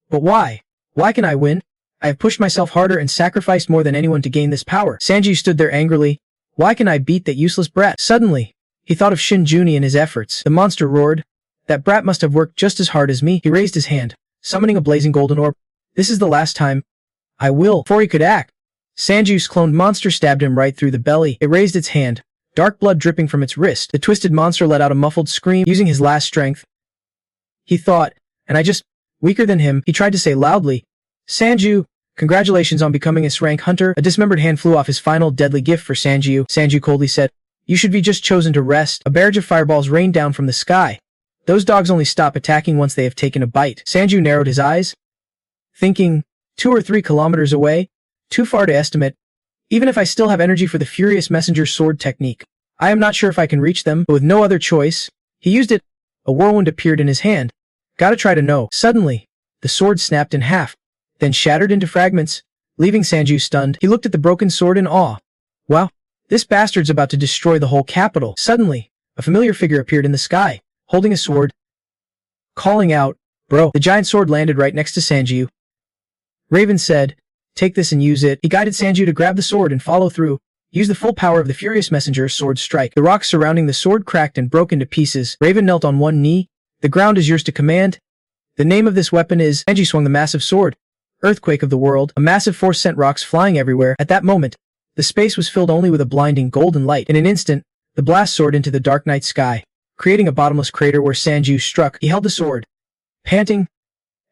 but why? Why can I win? I have pushed myself harder and sacrificed more than anyone to gain this power. Sanjiu stood there angrily. Why can I beat that useless brat? Suddenly, he thought of Shin Juni and his efforts. The monster roared. That brat must have worked just as hard as me. He raised his hand, summoning a blazing golden orb. This is the last time. I will. Before he could act, Sanjiu's cloned monster stabbed him right through the belly. It raised its hand, dark blood dripping from its wrist. The twisted monster let out a muffled scream, using his last strength. He thought, and I just, weaker than him, he tried to say loudly, Sanjiu, congratulations on becoming a S-rank hunter. A dismembered hand flew off his final deadly gift for Sanjiu. Sanjiu coldly said, you should be just chosen to rest. A barrage of fireballs rained down from the sky. Those dogs only stop attacking once they have taken a bite. Sanjiu narrowed his eyes, thinking, 2 or 3 kilometers away? Too far to estimate. Even if I still have energy for the Furious Messenger sword technique, I am not sure if I can reach them, but with no other choice, he used it. A whirlwind appeared in his hand. Gotta try to know. Suddenly, the sword snapped in half, then shattered into fragments, leaving Sanjiu stunned. He looked at the broken sword in awe. Wow, this bastard's about to destroy the whole capital. Suddenly, a familiar figure appeared in the sky, holding a sword, calling out, bro. The giant sword landed right next to Sanjiu. Raven said, take this and use it. He guided Sanjiu to grab the sword and follow through. Use the full power of the Furious Messenger's sword strike. The rocks surrounding the sword cracked and broke into pieces. Raven knelt on one knee. The ground is yours to command. The name of this weapon is... Sanji swung the massive sword. Earthquake of the world. A massive force sent rocks flying everywhere. At that moment, the space was filled only with a blinding golden light. In an instant, the blast soared into the dark night sky, creating a bottomless crater where Sanjiu struck. He held the sword, panting.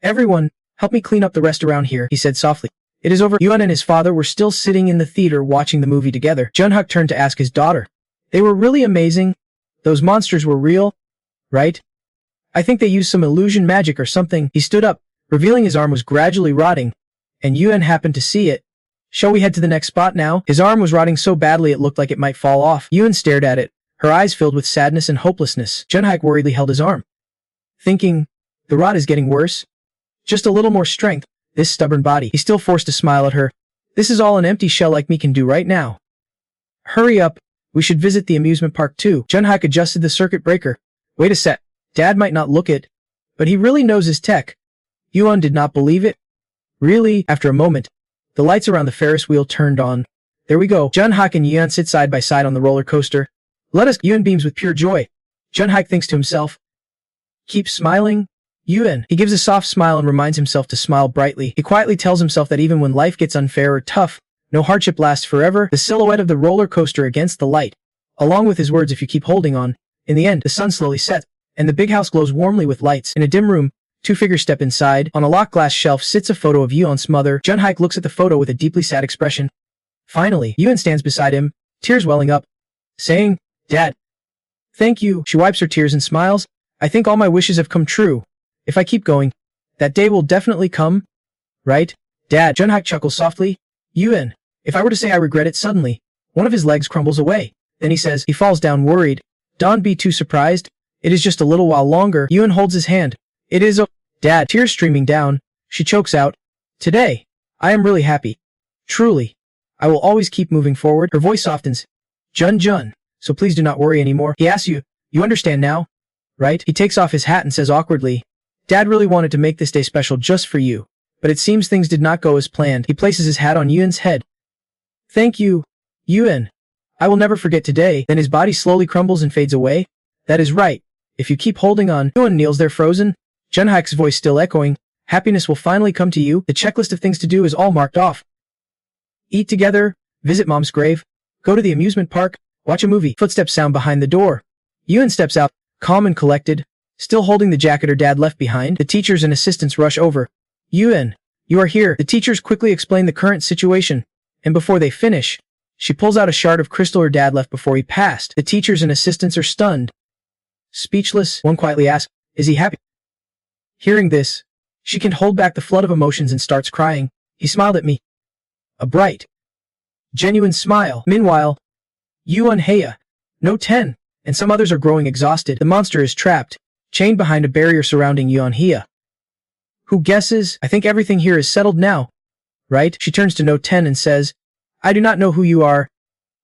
Everyone, help me clean up the rest around here, he said softly. It is over. Yuan and his father were still sitting in the theater watching the movie together. Junhak turned to ask his daughter. They were really amazing. Those monsters were real, right? I think they used some illusion magic or something. He stood up, revealing his arm was gradually rotting, and Yuan happened to see it. Shall we head to the next spot now? His arm was rotting so badly it looked like it might fall off. Yuan stared at it, her eyes filled with sadness and hopelessness. Junhak worriedly held his arm, thinking, the rot is getting worse. Just a little more strength. This stubborn body. He still forced a smile at her. This is all an empty shell like me can do right now. Hurry up. We should visit the amusement park too. Junhak adjusted the circuit breaker. Wait a sec. Dad might not look it, but he really knows his tech. Yuan did not believe it. Really? After a moment, the lights around the Ferris wheel turned on. There we go. Junhak and Yuan sit side by side on the roller coaster. Let us. Yuan beams with pure joy. Junhak thinks to himself, keep smiling. Yuan. He gives a soft smile and reminds himself to smile brightly. He quietly tells himself that even when life gets unfair or tough, no hardship lasts forever. The silhouette of the roller coaster against the light, along with his words, if you keep holding on. In the end, the sun slowly sets, and the big house glows warmly with lights. In a dim room, 2 figures step inside. On a locked glass shelf sits a photo of Yuan's mother. Junhak looks at the photo with a deeply sad expression. Finally, Yuan stands beside him, tears welling up, saying, Dad. Thank you. She wipes her tears and smiles. I think all my wishes have come true. If I keep going, that day will definitely come, right? Dad. Junhak chuckles softly. Yuan. If I were to say I regret it suddenly, one of his legs crumbles away. Then he says, he falls down worried. Don't be too surprised. It is just a little while longer. Yuan holds his hand. It is Dad. Tears streaming down. She chokes out. Today, I am really happy. Truly. I will always keep moving forward. Her voice softens. Jun. So please do not worry anymore. He asks you understand now, right? He takes off his hat and says awkwardly, Dad really wanted to make this day special just for you, but it seems things did not go as planned. He places his hat on Yuan's head. Thank you, Yuan. I will never forget today. Then his body slowly crumbles and fades away. That is right. If you keep holding on. Yuan kneels there frozen. Junhak's voice still echoing. Happiness will finally come to you. The checklist of things to do is all marked off. Eat together, visit mom's grave, go to the amusement park, watch a movie. Footsteps sound behind the door. Yuan steps out, calm and collected, still holding the jacket her dad left behind. The teachers and assistants rush over. Yuan, you are here. The teachers quickly explain the current situation, and before they finish, she pulls out a shard of crystal her dad left before he passed. The teachers and assistants are stunned. Speechless, one quietly asks, is he happy? Hearing this, she can hold back the flood of emotions and starts crying. He smiled at me. A bright, Genuine smile. Meanwhile, Yuan Heya, No 10, and some others are growing exhausted. The monster is trapped, chained behind a barrier surrounding Yuan Heya. Who guesses? I think everything here is settled now, right? She turns to No 10 and says, I do not know who you are,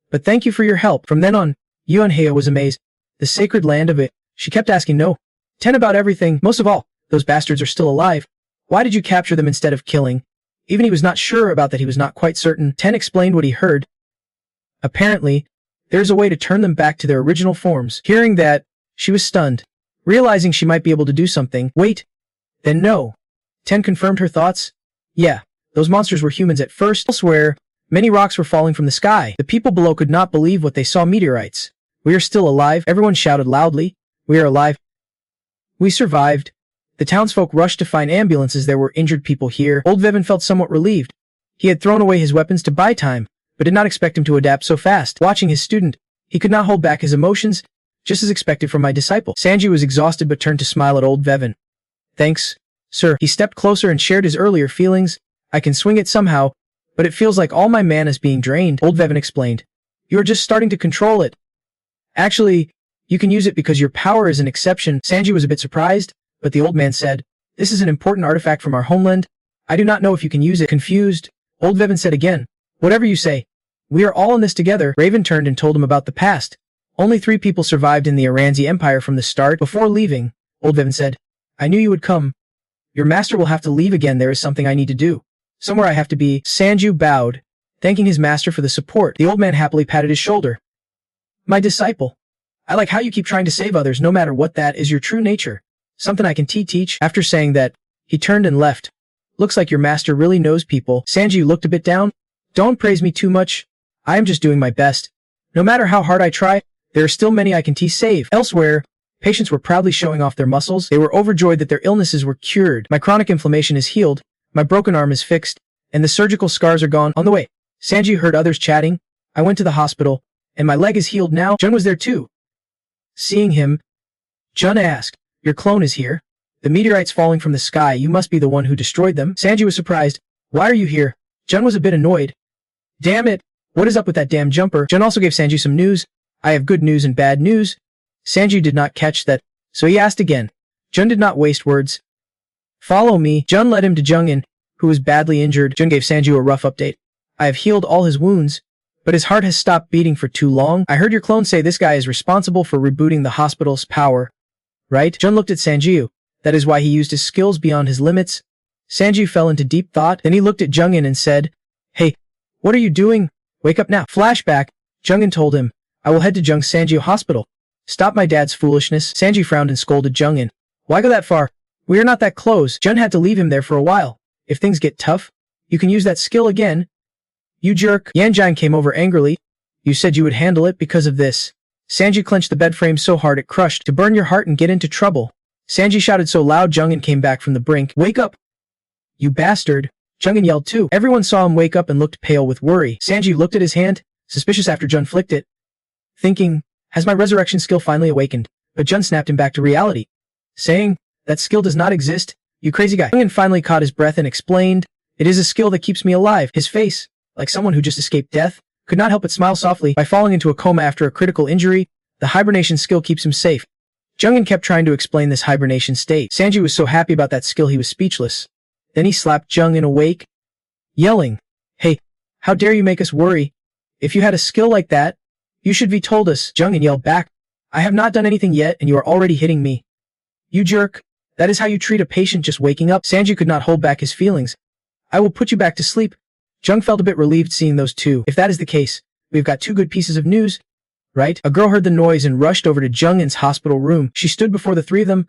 but thank you for your help. From then on, Yuan Heya was amazed. The sacred land of it. She kept asking No 10 about everything. Most of all, those bastards are still alive. Why did you capture them instead of killing? Even he was not sure about that. He was not quite certain. 10 explained what he heard. Apparently, there's a way to turn them back to their original forms. Hearing that, she was stunned, realizing she might be able to do something. Wait. Then no. 10 confirmed her thoughts. Yeah, those monsters were humans at first. Elsewhere, many rocks were falling from the sky. The people below could not believe what they saw. Meteorites. We are still alive. Everyone shouted loudly. We are alive. We survived. The townsfolk rushed to find ambulances. There were injured people here. Old Vivin felt somewhat relieved. He had thrown away his weapons to buy time, but did not expect him to adapt so fast. Watching his student, he could not hold back his emotions, just as expected from my disciple. Sanji was exhausted but turned to smile at old Vivin. Thanks, sir. He stepped closer and shared his earlier feelings. I can swing it somehow, but it feels like all my mana is being drained. Old Vivin explained. You are just starting to control it. Actually, you can use it because your power is an exception. Sanji was a bit surprised, but the old man said, this is an important artifact from our homeland. I do not know if you can use it. Confused, old Vivin said again, whatever you say. We are all in this together. Raven turned and told him about the past. Only 3 people survived in the Aranzi Empire from the start. Before leaving, old Vivin said, I knew you would come. Your master will have to leave again. There is something I need to do. Somewhere I have to be. Sanju bowed, thanking his master for the support. The old man happily patted his shoulder. My disciple. I like how you keep trying to save others no matter what. That is your true nature. Something I can teach. After saying that, he turned and left. Looks like your master really knows people. Sanji looked a bit down. Don't praise me too much. I am just doing my best. No matter how hard I try, there are still many I can save. Elsewhere, patients were proudly showing off their muscles. They were overjoyed that their illnesses were cured. My chronic inflammation is healed, my broken arm is fixed, and the surgical scars are gone. On the way, Sanji heard others chatting. I went to the hospital, and my leg is healed now. Jun was there too. Seeing him, Jun asked, your clone is here. The meteorites falling from the sky, you must be the one who destroyed them. Sanji was surprised. Why are you here? Jun was a bit annoyed. Damn it. What is up with that damn jumper? Jun also gave Sanji some news. I have good news and bad news. Sanji did not catch that, so he asked again. Jun did not waste words. Follow me. Jun led him to Jungin, who was badly injured. Jun gave Sanji a rough update. I have healed all his wounds, but his heart has stopped beating for too long. I heard your clone say this guy is responsible for rebooting the hospital's power. Right? Jun looked at Sanji. That is why he used his skills beyond his limits. Sanji fell into deep thought. Then he looked at Jungin and said, Hey, what are you doing? Wake up now. Flashback. Jungin told him, I will head to Jung Sanji Hospital. Stop my dad's foolishness. Sanji frowned and scolded Jungin. Why go that far? We are not that close. Jun had to leave him there for a while. If things get tough, you can use that skill again. You jerk. Yanjin came over angrily. You said you would handle it because of this. Sanji clenched the bed frame so hard it crushed. To burn your heart and get into trouble. Sanji shouted so loud Jungin came back from the brink. Wake up! You bastard! Jungin yelled too. Everyone saw him wake up and looked pale with worry. Sanji looked at his hand, suspicious after Jun flicked it. Thinking, has my resurrection skill finally awakened? But Jun snapped him back to reality. Saying, that skill does not exist, you crazy guy. Jungin finally caught his breath and explained, it is a skill that keeps me alive. His face, like someone who just escaped death, could not help but smile softly. By falling into a coma after a critical injury, the hibernation skill keeps him safe. Jungin kept trying to explain this hibernation state. Sanji was so happy about that skill he was speechless. Then he slapped Jungin awake, yelling, Hey, how dare you make us worry? If you had a skill like that, you should be told us. Jungin yelled back, I have not done anything yet and you are already hitting me. You jerk. That is how you treat a patient just waking up. Sanji could not hold back his feelings. I will put you back to sleep. Jung felt a bit relieved seeing those two. If that is the case, we've got 2 good pieces of news. Right? A girl heard the noise and rushed over to Jungin's hospital room. She stood before the 3 of them,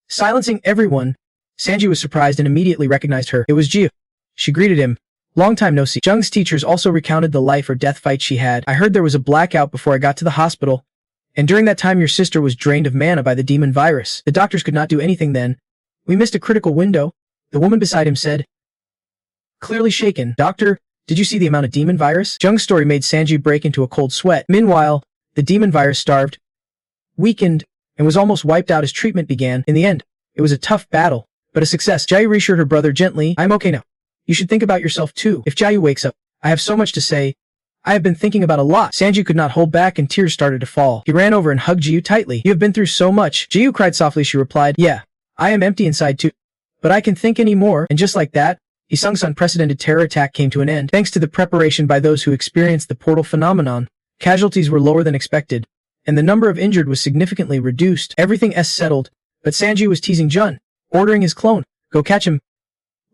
silencing everyone. Sanji was surprised and immediately recognized her. It was Jia. She greeted him. Long time no see. Jung's teachers also recounted the life or death fight she had. I heard there was a blackout before I got to the hospital, and during that time your sister was drained of mana by the demon virus. The doctors could not do anything then. We missed a critical window, the woman beside him said. Clearly shaken. Doctor, did you see the amount of demon virus? Jung's story made Sanji break into a cold sweat. Meanwhile, the demon virus starved, weakened, and was almost wiped out as treatment began. In the end, it was a tough battle, but a success. Jiayu reassured her brother gently, I'm okay now. You should think about yourself too. If Jiayu wakes up, I have so much to say. I have been thinking about a lot. Sanju could not hold back and tears started to fall. He ran over and hugged Jiu tightly. You have been through so much. Jiu cried softly. She replied, yeah, I am empty inside too. But I can think any more. And just like that, Isung's unprecedented terror attack came to an end. Thanks to the preparation by those who experienced the portal phenomenon, casualties were lower than expected, and the number of injured was significantly reduced. Everything settled, but Sanji was teasing Jun, ordering his clone, go catch him.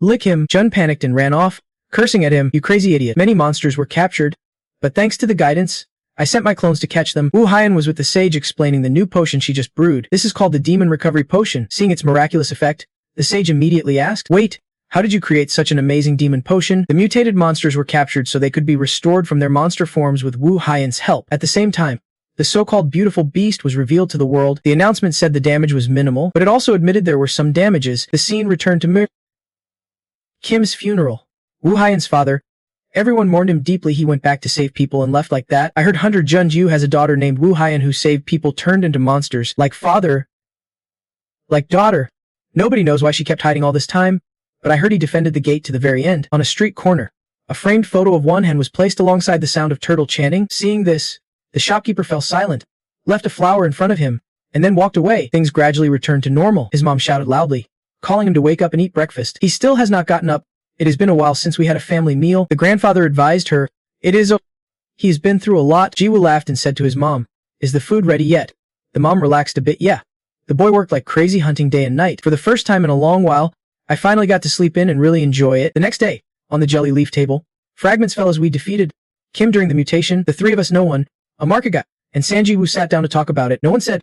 Lick him. Jun panicked and ran off, cursing at him, you crazy idiot. Many monsters were captured, but thanks to the guidance, I sent my clones to catch them. Wu Haiyan was with the sage explaining the new potion she just brewed. This is called the Demon Recovery Potion. Seeing its miraculous effect, the sage immediately asked, wait, how did you create such an amazing demon potion? The mutated monsters were captured so they could be restored from their monster forms with Wu Haiyan's help. At the same time, the so-called beautiful beast was revealed to the world. The announcement said the damage was minimal, but it also admitted there were some damages. The scene returned to Kim's funeral. Wu Haiyan's father. Everyone mourned him deeply. He went back to save people and left like that. I heard Hunter Junju has a daughter named Wu Haiyan who saved people turned into monsters. Like father. Like daughter. Nobody knows why she kept hiding all this time, but I heard he defended the gate to the very end. On a street corner, a framed photo of Wan Hen was placed alongside the sound of turtle chanting. Seeing this, the shopkeeper fell silent, left a flower in front of him, and then walked away. Things gradually returned to normal. His mom shouted loudly, calling him to wake up and eat breakfast. He still has not gotten up. It has been a while since we had a family meal. The grandfather advised her, he's been through a lot. Jiwoo laughed and said to his mom, is the food ready yet? The mom relaxed a bit. Yeah. The boy worked like crazy hunting day and night. For the first time in a long while, I finally got to sleep in and really enjoy it. The next day, on the jelly leaf table, fragments fell as we defeated Kim during the mutation. The three of us, no one, a market guy, and Sanji Wu sat down to talk about it. No one said,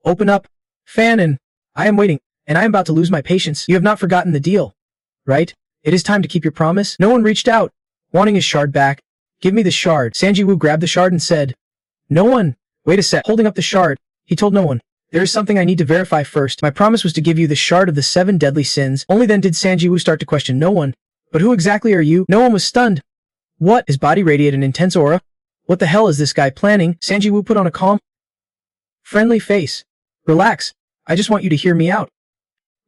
open up, fan, and I am waiting, and I am about to lose my patience. You have not forgotten the deal, right? It is time to keep your promise. No one reached out, wanting his shard back. Give me the shard. Sanji Wu grabbed the shard and said, no one. Wait a sec. Holding up the shard, he told no one. There is something I need to verify first. My promise was to give you the shard of the 7 deadly sins. Only then did Sanji Wu start to question no one. But who exactly are you? No one was stunned. What? His body radiated an intense aura. What the hell is this guy planning? Sanji Wu put on a calm, friendly face. Relax. I just want you to hear me out.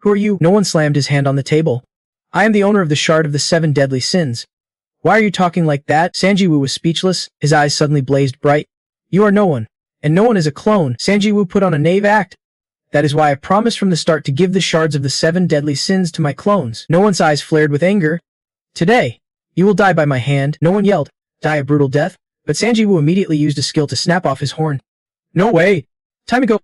Who are you? No one slammed his hand on the table. I am the owner of the shard of the 7 deadly sins. Why are you talking like that? Sanji Wu was speechless. His eyes suddenly blazed bright. You are no one. And no one is a clone. Sanji Wu put on a knave act. That is why I promised from the start to give the shards of the 7 deadly sins to my clones. No one's eyes flared with anger. Today, you will die by my hand. No one yelled, die a brutal death. But Sanji Wu immediately used a skill to snap off his horn. No way. Time to go.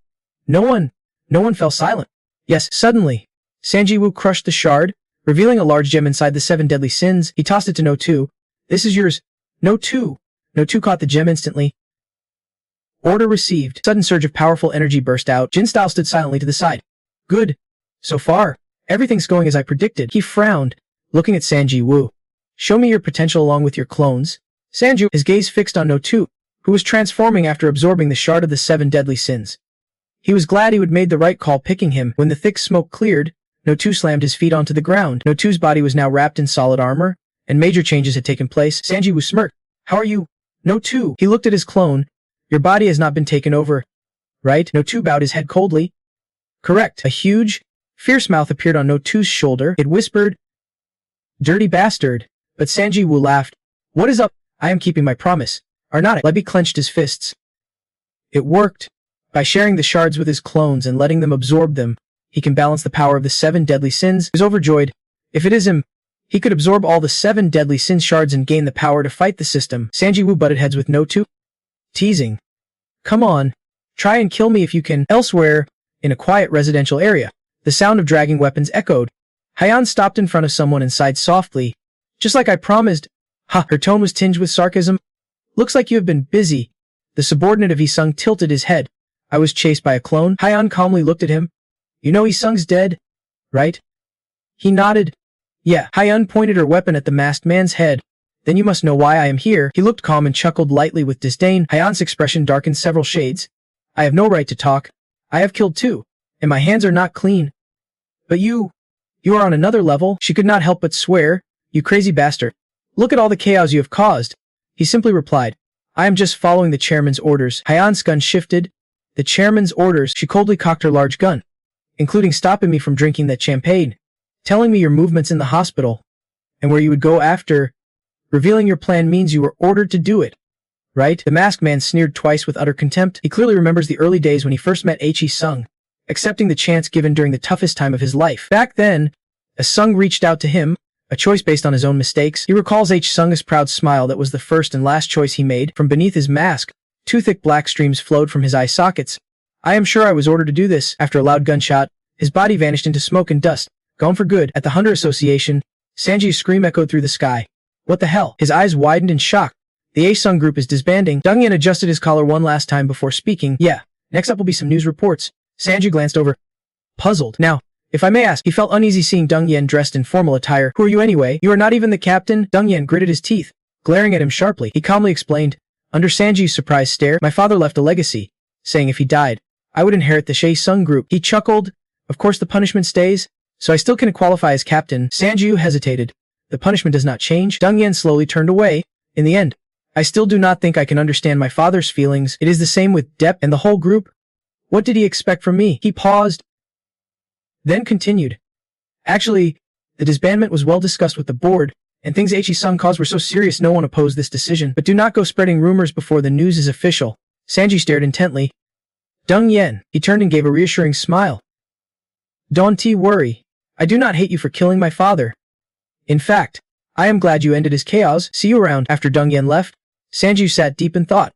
No one fell silent. Yes, suddenly, Sanji Wu crushed the shard, revealing a large gem inside the 7 deadly sins. He tossed it to No 2. This is yours. No 2. No 2 caught the gem instantly. Order received. Sudden surge of powerful energy burst out. Jin Style stood silently to the side. Good. So far, everything's going as I predicted. He frowned, looking at Sanji Wu. Show me your potential along with your clones. Sanju, his gaze fixed on No 2, who was transforming after absorbing the shard of the 7 deadly sins. He was glad he had made the right call picking him. When the thick smoke cleared, No 2 slammed his feet onto the ground. No 2's body was now wrapped in solid armor, and major changes had taken place. Sanji Wu smirked. How are you? No 2. He looked at his clone. Your body has not been taken over, right? No 2 bowed his head coldly. Correct. A huge, fierce mouth appeared on No 2's shoulder. It whispered, dirty bastard. But Sanji Wu laughed. What is up? I am keeping my promise. Are not it? Lebby clenched his fists. It worked. By sharing the shards with his clones and letting them absorb them, he can balance the power of the 7 deadly sins. He was overjoyed. If it is him, he could absorb all the 7 deadly sin shards and gain the power to fight the system. Sanji Wu butted heads with No 2. Teasing. Come on. Try and kill me if you can. Elsewhere, in a quiet residential area, the sound of dragging weapons echoed. Haiyan stopped in front of someone and sighed softly. Just like I promised. Ha! Her tone was tinged with sarcasm. Looks like you have been busy. The subordinate of Isung tilted his head. I was chased by a clone. Haiyan calmly looked at him. You know Isung's dead, right? He nodded. Yeah. Haiyan pointed her weapon at the masked man's head. Then you must know why I am here. He looked calm and chuckled lightly with disdain. Haiyan's expression darkened several shades. I have no right to talk. I have killed too, and my hands are not clean. But you are on another level. She could not help but swear. You crazy bastard. Look at all the chaos you have caused. He simply replied, I am just following the chairman's orders. Haiyan's gun shifted. The chairman's orders. She coldly cocked her large gun, including stopping me from drinking that champagne, telling me your movements in the hospital, and where you would go after. Revealing your plan means you were ordered to do it, right? The masked man sneered twice with utter contempt. He clearly remembers the early days when he first met Sung, accepting the chance given during the toughest time of his life. Back then, as Sung reached out to him, a choice based on his own mistakes, he recalls Sung's proud smile that was the first and last choice he made. From beneath his mask, two thick black streams flowed from his eye sockets. I am sure I was ordered to do this. After a loud gunshot, his body vanished into smoke and dust, gone for good. At the Hunter Association, Sanji's scream echoed through the sky. What the hell? His eyes widened in shock. The Sung group is disbanding. Dongyan adjusted his collar one last time before speaking. Yeah, next up will be some news reports. Sanji glanced over, puzzled. Now, if I may ask, he felt uneasy seeing Dongyan dressed in formal attire. Who are you anyway? You are not even the captain? Dongyan gritted his teeth, glaring at him sharply. He calmly explained, under Sanji's surprised stare, my father left a legacy, saying if he died, I would inherit the Sung group. He chuckled. Of course the punishment stays, so I still can qualify as captain. Sanji hesitated. The punishment does not change. Dongyan slowly turned away. In the end, I still do not think I can understand my father's feelings. It is the same with Depp and the whole group. What did he expect from me? He paused, then continued. Actually, the disbandment was well discussed with the board, and things Sung caused were so serious no one opposed this decision. But do not go spreading rumors before the news is official. Sanji stared intently. Dongyan, he turned and gave a reassuring smile. Don't worry. I do not hate you for killing my father. In fact, I am glad you ended his chaos. See you around. After Dongyan left, Sanji sat deep in thought.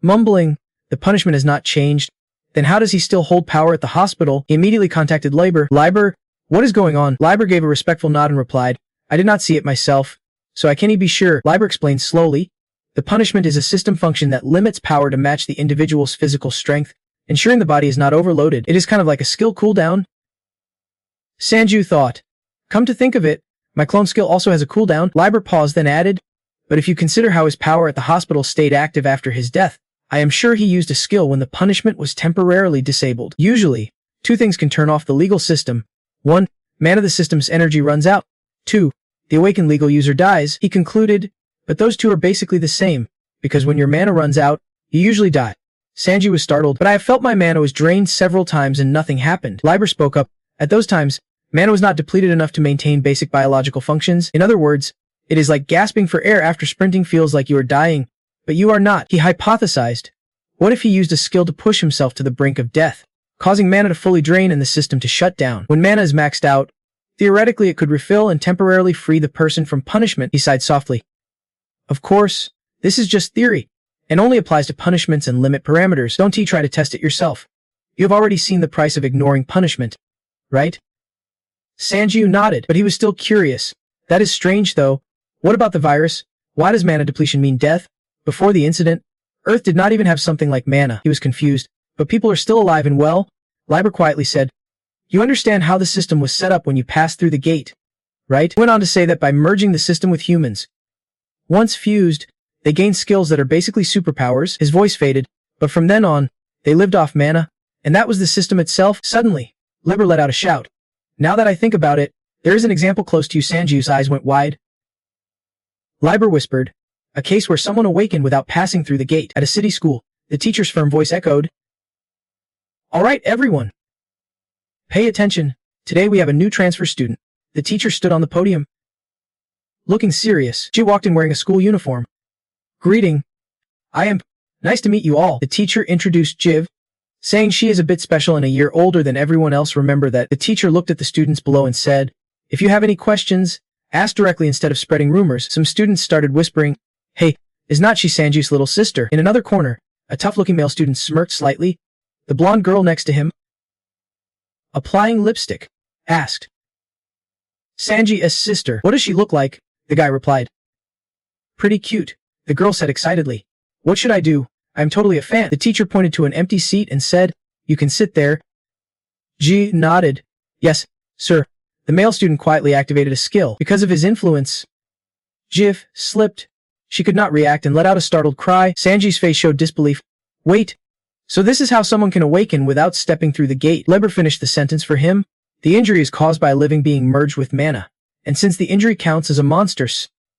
Mumbling, the punishment has not changed. Then how does he still hold power at the hospital? He immediately contacted Liber. Liber, what is going on? Liber gave a respectful nod and replied, I did not see it myself, so I can't be sure. Liber explained slowly. The punishment is a system function that limits power to match the individual's physical strength, ensuring the body is not overloaded. It is kind of like a skill cooldown. Sanju thought. Come to think of it, my clone skill also has a cooldown. Liber paused then added, but if you consider how his power at the hospital stayed active after his death, I am sure he used a skill when the punishment was temporarily disabled. Usually, two things can turn off the legal system. 1. Mana the system's energy runs out. 2. The awakened legal user dies, he concluded, but those two are basically the same, because when your mana runs out, you usually die. Sanji was startled, but I have felt my mana was drained several times and nothing happened. Liber spoke up. At those times, mana was not depleted enough to maintain basic biological functions. In other words, it is like gasping for air after sprinting feels like you are dying, but you are not. He hypothesized. What if he used a skill to push himself to the brink of death, causing mana to fully drain and the system to shut down? When mana is maxed out, theoretically it could refill and temporarily free the person from punishment, he sighed softly. Of course, this is just theory, and only applies to punishments and limit parameters. Don't try to test it yourself. You have already seen the price of ignoring punishment, right? Sanju nodded, but he was still curious. That is strange though. What about the virus? Why does mana depletion mean death? Before the incident, Earth did not even have something like mana. He was confused. But people are still alive and well? Liber quietly said. You understand how the system was set up when you passed through the gate, right? He went on to say that by merging the system with humans, once fused, they gained skills that are basically superpowers. His voice faded, but from then on, they lived off mana, and that was the system itself. Suddenly, Liber let out a shout. Now that I think about it, there is an example close to you. Sanju's eyes went wide. Liber whispered. A case where someone awakened without passing through the gate. At a city school, the teacher's firm voice echoed. All right, everyone. Pay attention. Today we have a new transfer student. The teacher stood on the podium. Looking serious, Ji walked in wearing a school uniform. Greeting. I am. Nice to meet you all. The teacher introduced Jiv, saying she is a bit special and a year older than everyone else. Remember that. The teacher looked at the students below and said, if you have any questions, ask directly instead of spreading rumors. Some students started whispering, hey, is not she Sanju's little sister? In another corner, a tough-looking male student smirked slightly. The blonde girl next to him, applying lipstick, asked, Sanji's sister. What does she look like? The guy replied. Pretty cute, the girl said excitedly. What should I do? I am totally a fan. The teacher pointed to an empty seat and said, you can sit there. Ji nodded. Yes, sir. The male student quietly activated a skill. Because of his influence, Jiv slipped. She could not react and let out a startled cry. Sanji's face showed disbelief. Wait. So this is how someone can awaken without stepping through the gate. Liber finished the sentence for him. The injury is caused by a living being merged with mana. And since the injury counts as a monster,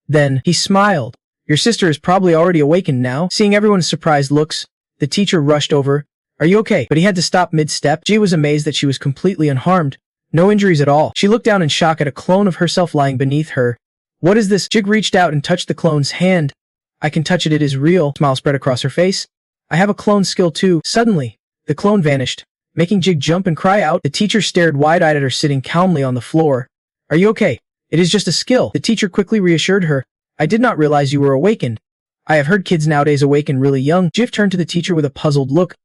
then, he smiled. Your sister is probably already awakened now. Seeing everyone's surprised looks, the teacher rushed over. Are you okay? But he had to stop mid-step. Ji was amazed that she was completely unharmed. No injuries at all. She looked down in shock at a clone of herself lying beneath her. What is this? Jig reached out and touched the clone's hand. I can touch it, it is real. Smile spread across her face. I have a clone skill too. Suddenly, the clone vanished, making Jig jump and cry out. The teacher stared wide-eyed at her sitting calmly on the floor. Are you okay? It is just a skill. The teacher quickly reassured her. I did not realize you were awakened. I have heard kids nowadays awaken really young. Jif turned to the teacher with a puzzled look.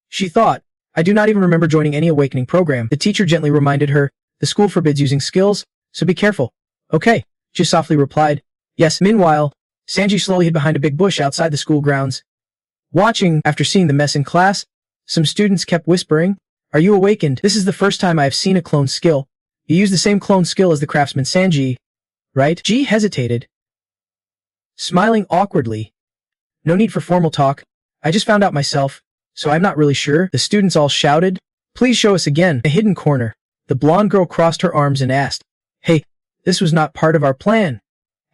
She thought, I do not even remember joining any awakening program. The teacher gently reminded her, the school forbids using skills, so be careful. Okay, Jif softly replied. Yes. Meanwhile, Sanji slowly hid behind a big bush outside the school grounds. Watching, after seeing the mess in class, some students kept whispering, Are you awakened? This is the first time I have seen a clone skill. You use the same clone skill as the craftsman Sanji, right? Ji hesitated, smiling awkwardly. No need for formal talk. I just found out myself, so I'm not really sure. The students all shouted, Please show us again. A hidden corner. The blonde girl crossed her arms and asked, Hey, this was not part of our plan.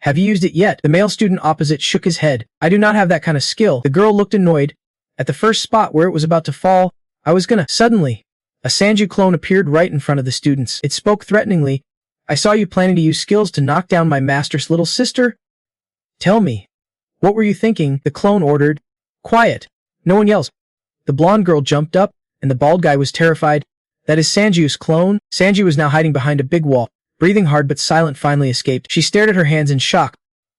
Have you used it yet? The male student opposite shook his head. I do not have that kind of skill. The girl looked annoyed. At the first spot where it was about to fall, I was gonna. Suddenly, a Sanju clone appeared right in front of the students. It spoke threateningly. I saw you planning to use skills to knock down my master's little sister. Tell me, what were you thinking? The clone ordered. Quiet. No one yells. The blonde girl jumped up, and the bald guy was terrified. That is Sanju's clone. Sanju was now hiding behind a big wall. Breathing hard but silent finally escaped. She stared at her hands in shock.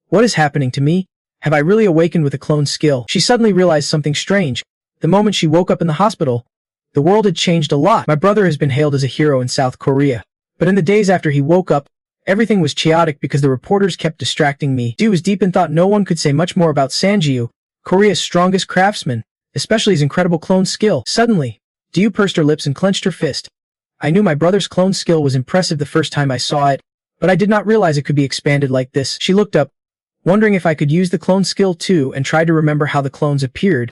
What is happening to me? Have I really awakened with a clone skill? She suddenly realized something strange. The moment she woke up in the hospital, the world had changed a lot. My brother has been hailed as a hero in South Korea. But in the days after he woke up, everything was chaotic because the reporters kept distracting me. Ji was deep in thought. No one could say much more about Sanjiu, Korea's strongest craftsman, especially his incredible clone skill. Suddenly, Diu pursed her lips and clenched her fist. I knew my brother's clone skill was impressive the first time I saw it, but I did not realize it could be expanded like this. She looked up, wondering if I could use the clone skill too, and tried to remember how the clones appeared.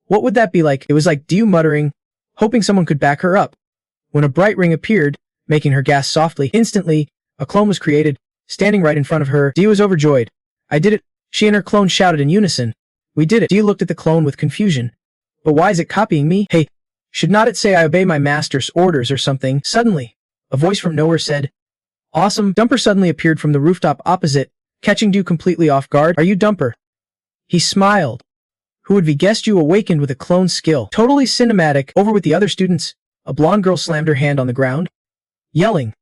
What would that be like? It was like Diu muttering, hoping someone could back her up. When a bright ring appeared, making her gasp softly, instantly, a clone was created, standing right in front of her. Diu was overjoyed. I did it. She and her clone shouted in unison. We did it. Diu looked at the clone with confusion. But why is it copying me? Hey, should not it say I obey my master's orders or something? Suddenly, a voice from nowhere said, Awesome. Dumper suddenly appeared from the rooftop opposite, catching Diu completely off guard. Are you Dumper? He smiled. Who would have guessed you awakened with a clone skill? Totally cinematic. Over with the other students, a blonde girl slammed her hand on the ground, yelling,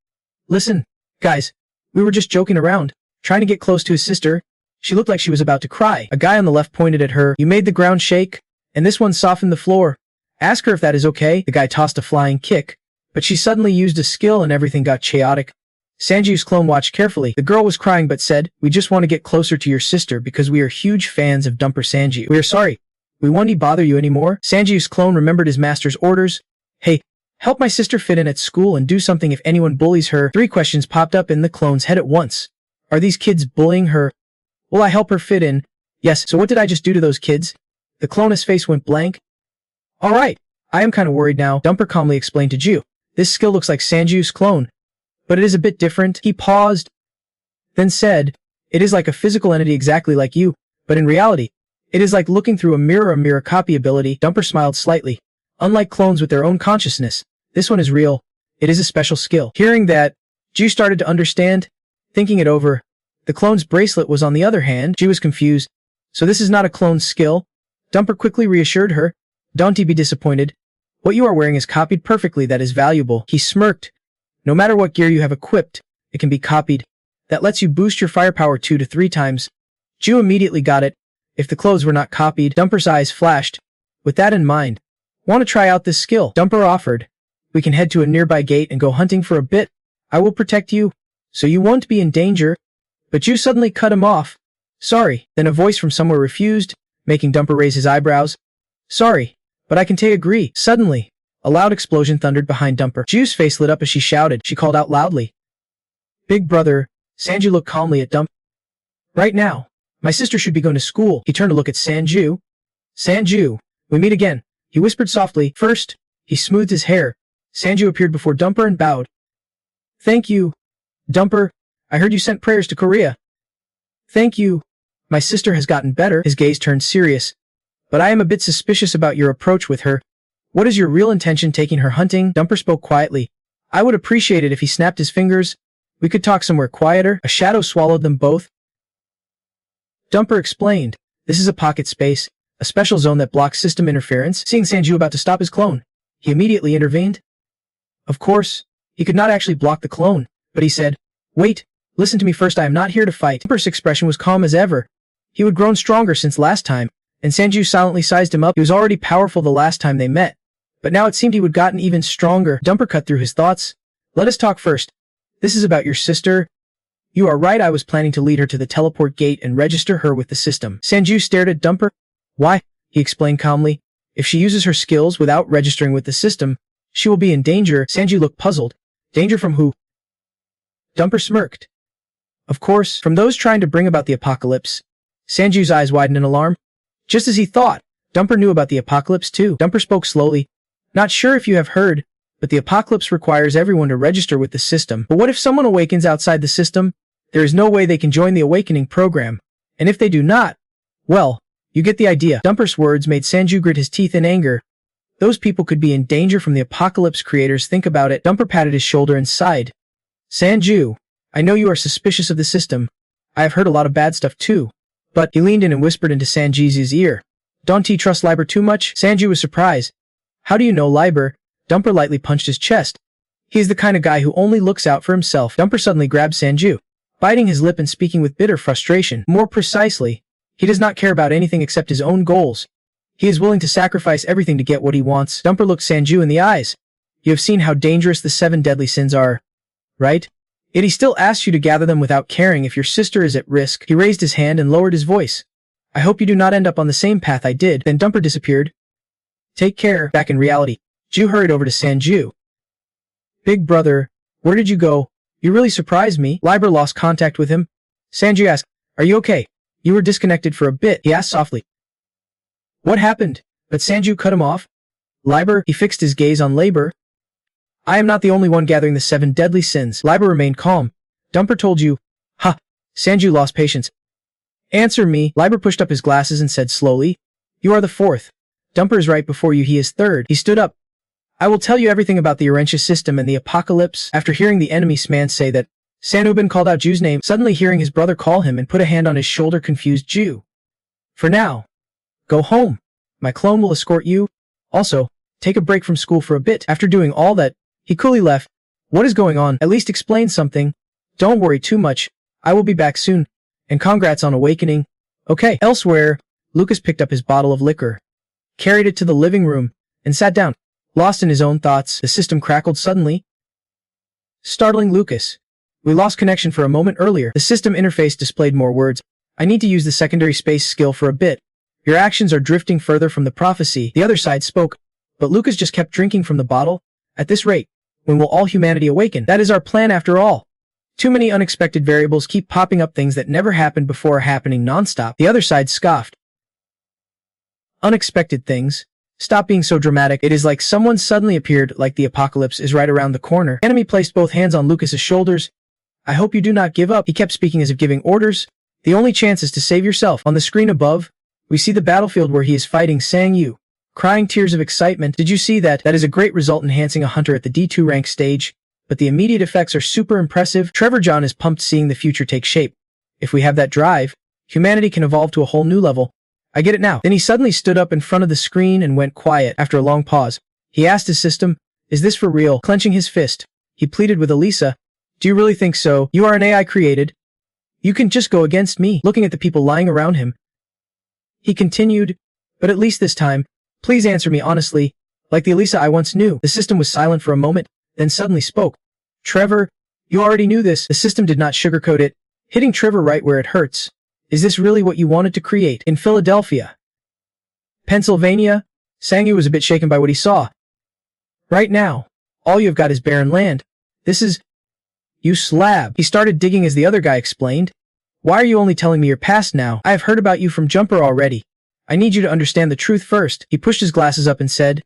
Listen, guys, we were just joking around, trying to get close to his sister. She looked like she was about to cry. A guy on the left pointed at her. You made the ground shake, and this one softened the floor. Ask her if that is okay. The guy tossed a flying kick, but she suddenly used a skill and everything got chaotic. Sanju's clone watched carefully. The girl was crying but said, We just want to get closer to your sister because we are huge fans of Dumper Sanju. We are sorry. We won't bother you anymore. Sanju's clone remembered his master's orders. Hey, help my sister fit in at school and do something if anyone bullies her. 3 questions popped up in the clone's head at once. Are these kids bullying her? Will I help her fit in? Yes. So what did I just do to those kids? The clone's face went blank. All right. I am kind of worried now. Dumper calmly explained to Ju. This skill looks like Sanju's clone, but it is a bit different. He paused, then said, It is like a physical entity exactly like you, but in reality, it is like looking through a mirror copy ability. Dumper smiled slightly. Unlike clones with their own consciousness, this one is real. It is a special skill. Hearing that, Ju started to understand. Thinking it over, the clone's bracelet was on the other hand. Ju was confused. So this is not a clone's skill? Dumper quickly reassured her. Don't be disappointed. What you are wearing is copied perfectly. That is valuable. He smirked. No matter what gear you have equipped, it can be copied. That lets you boost your firepower 2 to 3 times. Ju immediately got it. If the clothes were not copied, Dumper's eyes flashed. With that in mind, want to try out this skill? Dumper offered. We can head to a nearby gate and go hunting for a bit. I will protect you, so you won't be in danger. But Ju suddenly cut him off. Sorry. Then a voice from somewhere refused, making Dumper raise his eyebrows. Sorry, but I can agree. Suddenly, a loud explosion thundered behind Dumper. Ju's face lit up as she shouted. She called out loudly. Big brother. Sanju looked calmly at Dumper. Right now, my sister should be going to school. He turned to look at Sanju. Sanju, we meet again. He whispered softly. First, he smoothed his hair. Sanju appeared before Dumper and bowed. Thank you. Dumper, I heard you sent prayers to Korea. Thank you. My sister has gotten better. His gaze turned serious. But I am a bit suspicious about your approach with her. What is your real intention taking her hunting? Dumper spoke quietly. I would appreciate it if he snapped his fingers, We could talk somewhere quieter. A shadow swallowed them both. Dumper explained, this is a pocket space, a special zone that blocks system interference. Seeing Sanju about to stop his clone, he immediately intervened. Of course, he could not actually block the clone, but he said, wait, listen to me first, I am not here to fight. Dumper's expression was calm as ever. He had grown stronger since last time, and Sanju silently sized him up. He was already powerful the last time they met, but now it seemed he would gotten even stronger. Dumper cut through his thoughts. Let us talk first. This is about your sister. You are right, I was planning to lead her to the teleport gate and register her with the system. Sanju stared at Dumper. Why? He explained calmly. If she uses her skills without registering with the system, she will be in danger. Sanju looked puzzled. Danger from who? Dumper smirked. Of course, from those trying to bring about the apocalypse. Sanju's eyes widened in alarm. Just as he thought, Dumper knew about the apocalypse too. Dumper spoke slowly. Not sure if you have heard, but the apocalypse requires everyone to register with the system. But what if someone awakens outside the system? There is no way they can join the awakening program. And if they do not, well, you get the idea. Dumper's words made Sanju grit his teeth in anger. Those people could be in danger from the apocalypse creators. Think about it. Dumper patted his shoulder and sighed. Sanju, I know you are suspicious of the system. I have heard a lot of bad stuff too. But he leaned in and whispered into Sanji's ear. Don't you trust Liber too much? Sanju was surprised. How do you know Liber? Dumper lightly punched his chest. He is the kind of guy who only looks out for himself. Dumper suddenly grabbed Sanju, biting his lip and speaking with bitter frustration. More precisely, he does not care about anything except his own goals. He is willing to sacrifice everything to get what he wants. Dumper looked Sanju in the eyes. You have seen how dangerous the 7 deadly sins are, right? Yet he still asks you to gather them without caring if your sister is at risk. He raised his hand and lowered his voice. I hope you do not end up on the same path I did. Then Dumper disappeared. Take care. Back in reality, Ju hurried over to Sanju. Big brother, where did you go? You really surprised me. Liber lost contact with him. Sanju asked, are you okay? You were disconnected for a bit, he asked softly. What happened? But Sanju cut him off. Liber, he fixed his gaze on Liber. I am not the only one gathering the 7 deadly sins. Liber remained calm. Dumper told you. Ha! Sanju lost patience. Answer me. Liber pushed up his glasses and said slowly. You are the 4th. Dumper is right before you, he is 3rd. He stood up. I will tell you everything about the Urantia system and the apocalypse. After hearing the enemy's man say that, Sanubin called out Ju's name, suddenly hearing his brother call him and put a hand on his shoulder confused Ju. For now, go home. My clone will escort you. Also, take a break from school for a bit. After doing all that, he coolly left. What is going on? At least explain something. Don't worry too much. I will be back soon. And congrats on awakening. Okay. Elsewhere, Lucas picked up his bottle of liquor, carried it to the living room, and sat down. Lost in his own thoughts, the system crackled suddenly. Startling Lucas. We lost connection for a moment earlier. The system interface displayed more words. I need to use the secondary space skill for a bit. Your actions are drifting further from the prophecy. The other side spoke, but Lucas just kept drinking from the bottle. At this rate, when will all humanity awaken? That is our plan after all. Too many unexpected variables keep popping up, things that never happened before are happening nonstop. The other side scoffed. Unexpected things? Stop being so dramatic. It is like someone suddenly appeared, like the apocalypse is right around the corner. Enemy placed both hands on Lucas's shoulders. I hope you do not give up. He kept speaking as if giving orders. The only chance is to save yourself. On the screen above, we see the battlefield where he is fighting Sang Yu, crying tears of excitement. Did you see that? That is a great result enhancing a hunter at the D2 rank stage, but the immediate effects are super impressive. Trevor John is pumped seeing the future take shape. If we have that drive, humanity can evolve to a whole new level. I get it now. Then he suddenly stood up in front of the screen and went quiet. After a long pause, he asked his system, is this for real? Clenching his fist, he pleaded with Elisa. Do you really think so? You are an AI created. You can just go against me. Looking at the people lying around him, he continued, but at least this time, please answer me honestly, like the Elisa I once knew. The system was silent for a moment, then suddenly spoke. Trevor, you already knew this. The system did not sugarcoat it, hitting Trevor right where it hurts. Is this really what you wanted to create? In Philadelphia, Pennsylvania, Sang-Yu was a bit shaken by what he saw. Right now, all you've got is barren land. This is... You slab. He started digging as the other guy explained. Why are you only telling me your past now? I have heard about you from Jumper already. I need you to understand the truth first. He pushed his glasses up and said,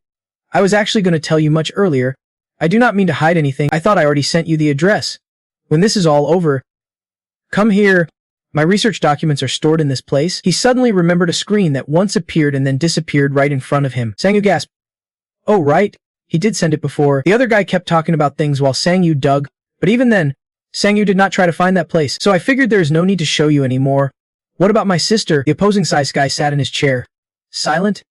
I was actually going to tell you much earlier. I do not mean to hide anything. I thought I already sent you the address. When this is all over, come here. My research documents are stored in this place. He suddenly remembered a screen that once appeared and then disappeared right in front of him. Sang-Yu gasped. Oh right, he did send it before. The other guy kept talking about things while Sang-Yu dug, but even then, Sangyu did not try to find that place, so I figured there is no need to show you anymore. What about my sister? The opposing size guy sat in his chair. Silent?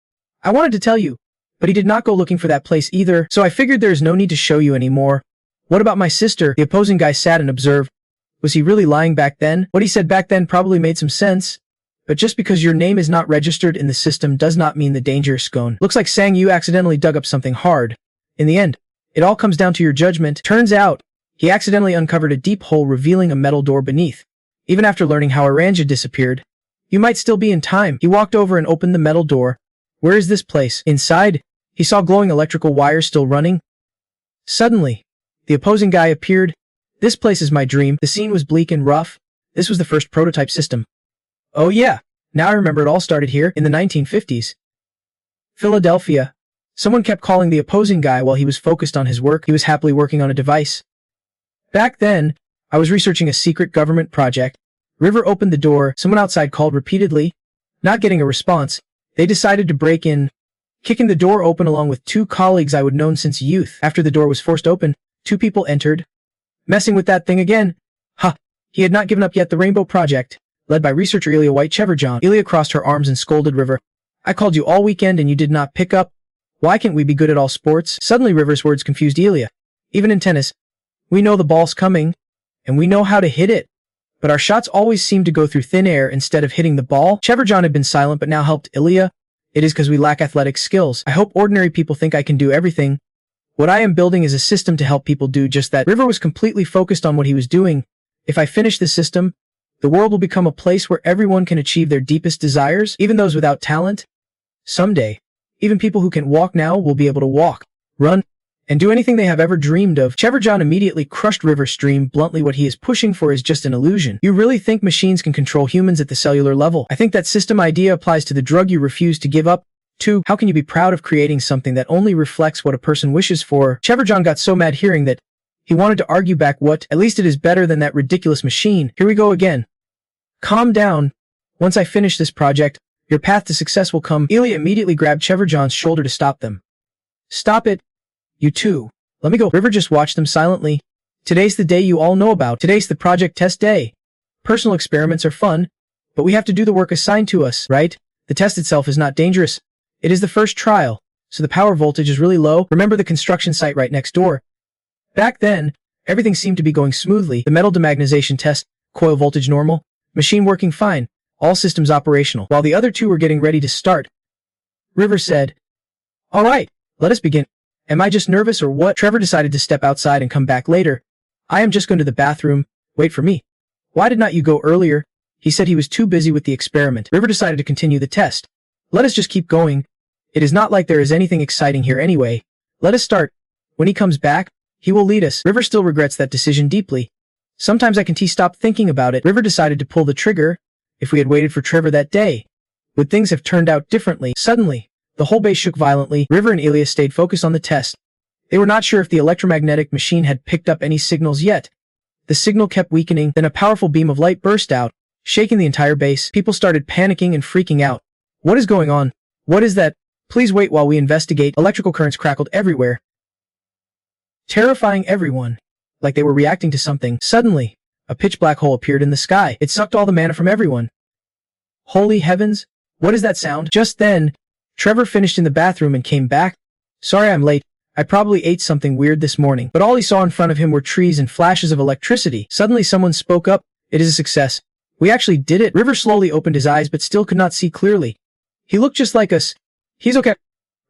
I wanted to tell you, but he did not go looking for that place either, so I figured there is no need to show you anymore. What about my sister? The opposing guy sat and observed. Was he really lying back then? What he said back then probably made some sense. But just because your name is not registered in the system does not mean the danger is gone. Looks like Sangyu accidentally dug up something hard. In the end, it all comes down to your judgment. Turns out, he accidentally uncovered a deep hole revealing a metal door beneath. Even after learning how Aranja disappeared, you might still be in time. He walked over and opened the metal door. Where is this place? Inside, he saw glowing electrical wires still running. Suddenly, the opposing guy appeared. This place is my dream. The scene was bleak and rough. This was the first prototype system. Oh yeah, now I remember it all started here, in the 1950s. Philadelphia. Someone kept calling the opposing guy while he was focused on his work. He was happily working on a device. Back then, I was researching a secret government project. River opened the door. Someone outside called repeatedly. Not getting a response, they decided to break in, kicking the door open along with two colleagues I would known since youth. After the door was forced open, two people entered. Messing with that thing again? Ha! He had not given up yet. The Rainbow Project, led by researcher Ilya Whitecheverjohn. Ilya crossed her arms and scolded River. I called you all weekend and you did not pick up. Why can't we be good at all sports? Suddenly River's words confused Ilya. Even in tennis, we know the ball's coming, and we know how to hit it. But our shots always seem to go through thin air instead of hitting the ball. Cheverjohn had been silent but now helped Ilya. It is because we lack athletic skills. I hope ordinary people think I can do everything. What I am building is a system to help people do just that. River was completely focused on what he was doing. If I finish this system, the world will become a place where everyone can achieve their deepest desires, even those without talent. Someday, even people who can walk now will be able to walk, run, and do anything they have ever dreamed of. Cheverjohn immediately crushed River's stream. Bluntly, what he is pushing for is just an illusion. You really think machines can control humans at the cellular level? I think that system idea applies to the drug you refuse to give up. 2. How can you be proud of creating something that only reflects what a person wishes for? Cheverjohn got so mad hearing that, he wanted to argue back. What? At least it is better than that ridiculous machine. Here we go again. Calm down. Once I finish this project, your path to success will come. Ilya immediately grabbed Cheverjohn's shoulder to stop them. Stop it. You two. Let me go. River just watched them silently. Today's the day you all know about. Today's the project test day. Personal experiments are fun, but we have to do the work assigned to us, right? The test itself is not dangerous. It is the first trial, so the power voltage is really low. Remember the construction site right next door. Back then, everything seemed to be going smoothly. The metal demagnetization test, coil voltage normal, machine working fine, all systems operational. While the other two were getting ready to start, River said, all right, let us begin. Am I just nervous or what? Trevor decided to step outside and come back later. I am just going to the bathroom. Wait for me. Why did not you go earlier? He said he was too busy with the experiment. River decided to continue the test. Let us just keep going. It is not like there is anything exciting here anyway. Let us start. When he comes back, he will lead us. River still regrets that decision deeply. Sometimes I can stop thinking about it. River decided to pull the trigger. If we had waited for Trevor that day, would things have turned out differently? Suddenly, the whole base shook violently. River and Ilya stayed focused on the test. They were not sure if the electromagnetic machine had picked up any signals yet. The signal kept weakening, then a powerful beam of light burst out, shaking the entire base. People started panicking and freaking out. What is going on? What is that? Please wait while we investigate. Electrical currents crackled everywhere, terrifying everyone, like they were reacting to something. Suddenly, a pitch black hole appeared in the sky. It sucked all the mana from everyone. Holy heavens! What is that sound? Just then, Trevor finished in the bathroom and came back. Sorry I'm late. I probably ate something weird this morning. But all he saw in front of him were trees and flashes of electricity. Suddenly someone spoke up. It is a success. We actually did it. River slowly opened his eyes but still could not see clearly. He looked just like us. He's okay,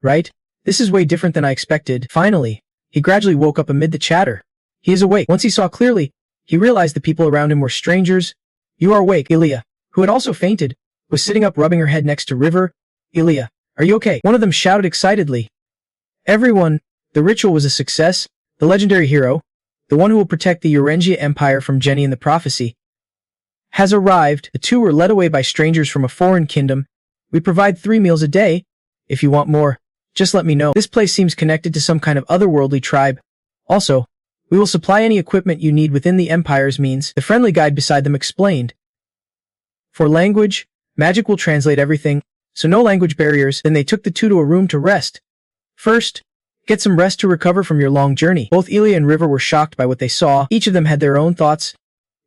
right? This is way different than I expected. Finally, he gradually woke up amid the chatter. He is awake. Once he saw clearly, he realized the people around him were strangers. You are awake. Ilya, who had also fainted, was sitting up rubbing her head next to River. Ilya, are you okay? One of them shouted excitedly. Everyone, the ritual was a success. The legendary hero, the one who will protect the Urengia Empire from Jenny and the prophecy, has arrived. The two were led away by strangers from a foreign kingdom. We provide 3 meals a day. If you want more, just let me know. This place seems connected to some kind of otherworldly tribe. Also, we will supply any equipment you need within the Empire's means, the friendly guide beside them explained. For language, magic will translate everything, so no language barriers. Then they took the two to a room to rest. First, Get some rest to recover from your long journey. Both Ilya and River were shocked by what they saw. Each of them had their own thoughts.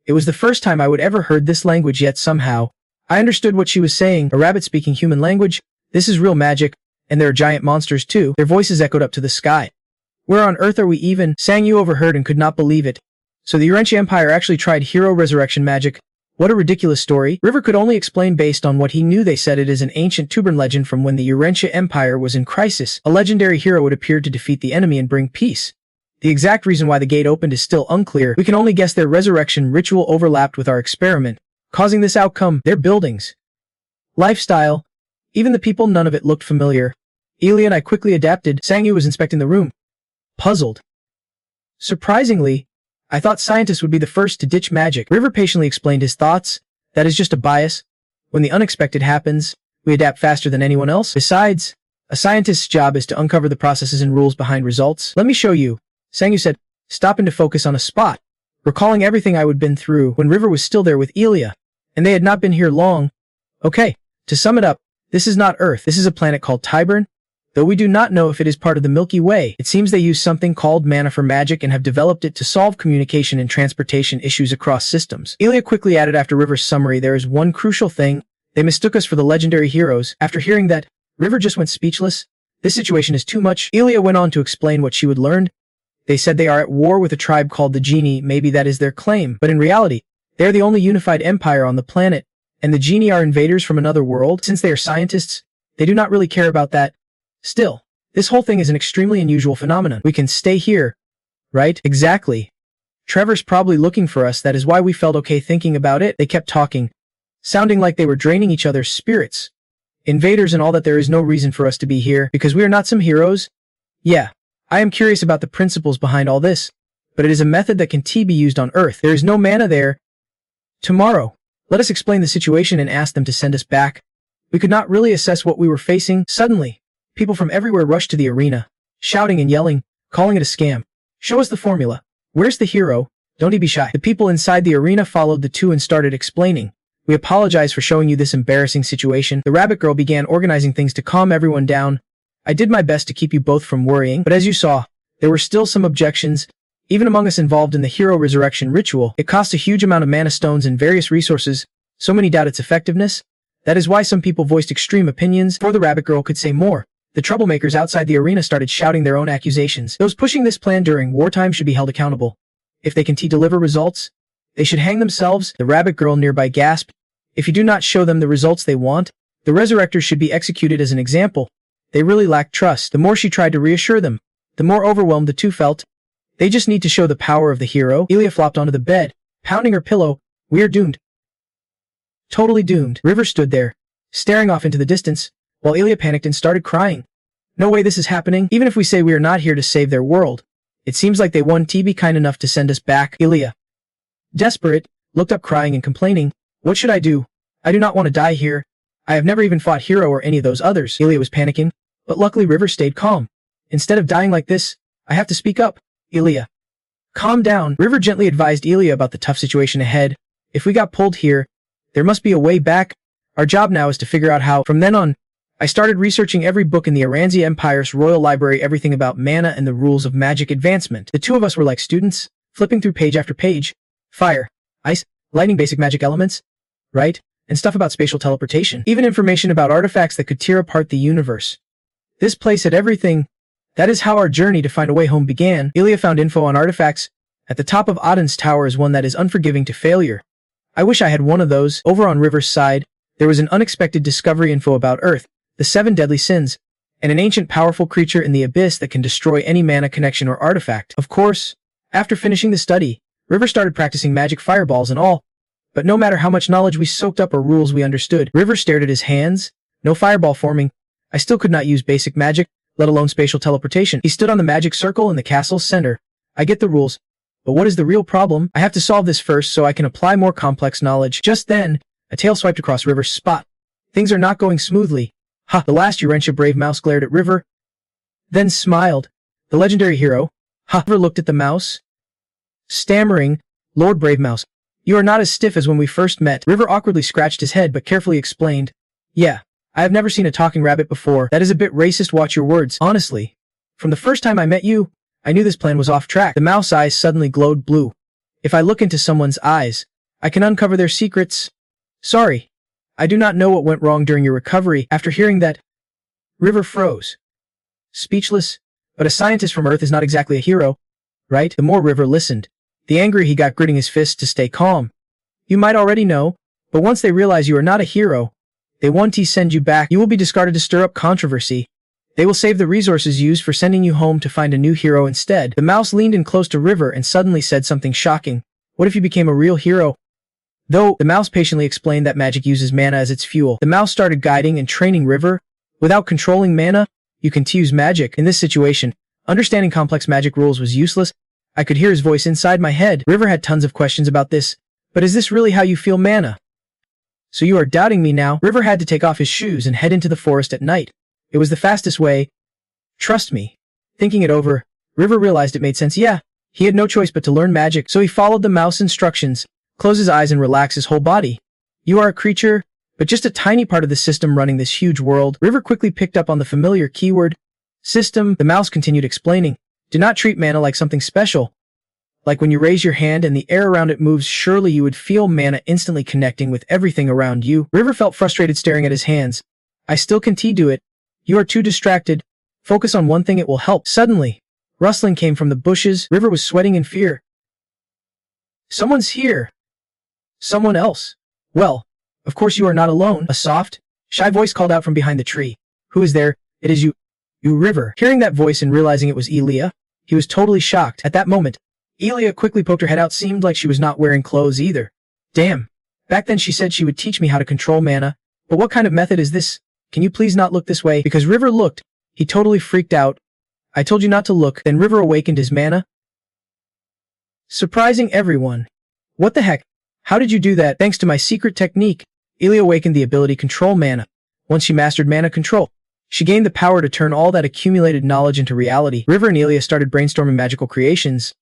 It was the first time I would ever heard this language, yet somehow I understood what she was saying. A rabbit speaking human language? This is real magic. And there are giant monsters too. Their voices echoed up to the sky. Where on earth are we even? Sang Yu overheard and could not believe it. So the Urenchi Empire actually tried hero resurrection magic. What a ridiculous story. River could only explain based on what he knew. They said it is an ancient Tutoring legend from when the Urenchi Empire was in crisis. A legendary hero would appear to defeat the enemy and bring peace. The exact reason why the gate opened is still unclear. We can only guess their resurrection ritual overlapped with our experiment, causing this outcome. Their buildings, lifestyle, even the people, none of it looked familiar. Ilya and I quickly adapted. Sang Yu was inspecting the room, puzzled. Surprisingly, I thought scientists would be the first to ditch magic. River patiently explained his thoughts. That is just a bias. When the unexpected happens, we adapt faster than anyone else. Besides, a scientist's job is to uncover the processes and rules behind results. Let me show you. Sang Yu said, stopping to focus on a spot, recalling everything I would been through when River was still there with Ilya, and they had not been here long. Okay, to sum it up, this is not Earth. This is a planet called Tyburn. Though we do not know if it is part of the Milky Way, it seems they use something called mana for magic and have developed it to solve communication and transportation issues across systems. Ilya quickly added after River's summary, there is one crucial thing. They mistook us for the legendary heroes. After hearing that, River just went speechless. This situation is too much. Ilya went on to explain what she would learn. They said they are at war with a tribe called the Genie. Maybe that is their claim, but in reality, they are the only unified empire on the planet, and the Genie are invaders from another world. Since they are scientists, they do not really care about that. Still, this whole thing is an extremely unusual phenomenon. We can stay here, right? Exactly. Trevor's probably looking for us. That is why we felt okay thinking about it. They kept talking, sounding like they were draining each other's spirits. Invaders and all that. There is no reason for us to be here, because we are not some heroes. Yeah. I am curious about the principles behind all this, but it is a method that can be used on Earth. There is no mana there. Tomorrow, let us explain the situation and ask them to send us back. We could not really assess what we were facing. Suddenly, people from everywhere rushed to the arena, shouting and yelling, calling it a scam. Show us the formula. Where's the hero? Don't be shy. The people inside the arena followed the two and started explaining. We apologize for showing you this embarrassing situation. The rabbit girl began organizing things to calm everyone down. I did my best to keep you both from worrying, but as you saw, there were still some objections, even among us involved in the hero resurrection ritual. It cost a huge amount of mana stones and various resources, so many doubt its effectiveness. That is why some people voiced extreme opinions. Before the rabbit girl could say more, the troublemakers outside the arena started shouting their own accusations. Those pushing this plan during wartime should be held accountable. If they can deliver results, they should hang themselves. The rabbit girl nearby gasped. If you do not show them the results they want, the resurrectors should be executed as an example. They really lacked trust. The more she tried to reassure them, the more overwhelmed the two felt. They just need to show the power of the hero. Ilya flopped onto the bed, pounding her pillow. We are doomed. Totally doomed. River stood there, staring off into the distance, while Ilya panicked and started crying. No way this is happening. Even if we say we are not here to save their world, it seems like they won't be kind enough to send us back. Ilya, desperate, looked up crying and complaining. What should I do? I do not want to die here. I have never even fought hero or any of those others. Ilya was panicking, but luckily River stayed calm. Instead of dying like this, I have to speak up. Ilya, calm down. River gently advised Ilya about the tough situation ahead. If we got pulled here, there must be a way back. Our job now is to figure out how. From then on, I started researching every book in the Urenchi Empire's royal library, everything about mana and the rules of magic advancement. The two of us were like students, flipping through page after page. Fire, ice, lightning, basic magic elements, right? And stuff about spatial teleportation. Even information about artifacts that could tear apart the universe. This place had everything. That is how our journey to find a way home began. Ilya found info on artifacts. At the top of Odin's tower is one that is unforgiving to failure. I wish I had one of those. Over on River's side, there was an unexpected discovery info about Earth, the 7 deadly sins, and an ancient powerful creature in the abyss that can destroy any mana connection or artifact. Of course, after finishing the study, River started practicing magic fireballs and all. But no matter how much knowledge we soaked up or rules we understood, River stared at his hands, no fireball forming. I still could not use basic magic, let alone spatial teleportation. He stood on the magic circle in the castle's center. I get the rules, but what is the real problem? I have to solve this first so I can apply more complex knowledge. Just then, a tail swiped across River's spot. Things are not going smoothly. Ha! The last Urenchi brave mouse glared at River, then smiled. The legendary hero. Ha! River looked at the mouse, stammering, Lord Brave Mouse. You are not as stiff as when we first met. River awkwardly scratched his head but carefully explained. Yeah, I have never seen a talking rabbit before. That is a bit racist. Watch your words. Honestly, From the first time I met you, I knew this plan was off track. The mouse eyes suddenly glowed blue. If I look into someone's eyes, I can uncover their secrets. Sorry. I do not know what went wrong during your recovery. After hearing that, River froze. Speechless, but a scientist from Earth is not exactly a hero, right? The more River listened, the angrier he got, gritting his fists to stay calm. You might already know, but once they realize you are not a hero, they want to send you back. You will be discarded to stir up controversy. They will save the resources used for sending you home to find a new hero instead. The mouse leaned in close to River and suddenly said something shocking. What if you became a real hero? Though, the mouse patiently explained that magic uses mana as its fuel. The mouse started guiding and training River. Without controlling mana, you can use magic. In this situation, understanding complex magic rules was useless. I could hear his voice inside my head. River had tons of questions about this. But is this really how you feel mana? So you are doubting me now? River had to take off his shoes and head into the forest at night. It was the fastest way. Trust me. Thinking it over, River realized it made sense. Yeah, he had no choice but to learn magic, so he followed the mouse instructions, close his eyes and relax his whole body. You are a creature, but just a tiny part of the system running this huge world. River quickly picked up on the familiar keyword, system. The mouse continued explaining. Do not treat mana like something special. Like when you raise your hand and the air around it moves, surely you would feel mana instantly connecting with everything around you. River felt frustrated staring at his hands. I still can't do it. You are too distracted. Focus on one thing, it will help. Suddenly, rustling came from the bushes. River was sweating in fear. Someone's here. Someone else. Well, of course you are not alone. A soft, shy voice called out from behind the tree. Who is there? It is you. You, River. Hearing that voice and realizing it was Elia, he was totally shocked. At that moment, Elia quickly poked her head out. Seemed like she was not wearing clothes either. Damn. Back then she said she would teach me how to control mana. But what kind of method is this? Can you please not look this way? Because River looked, he totally freaked out. I told you not to look. Then River awakened his mana, surprising everyone. What the heck? How did you do that? Thanks to my secret technique. Elia awakened the ability control mana. Once she mastered mana control, she gained the power to turn all that accumulated knowledge into reality. River and Elia started brainstorming magical creations.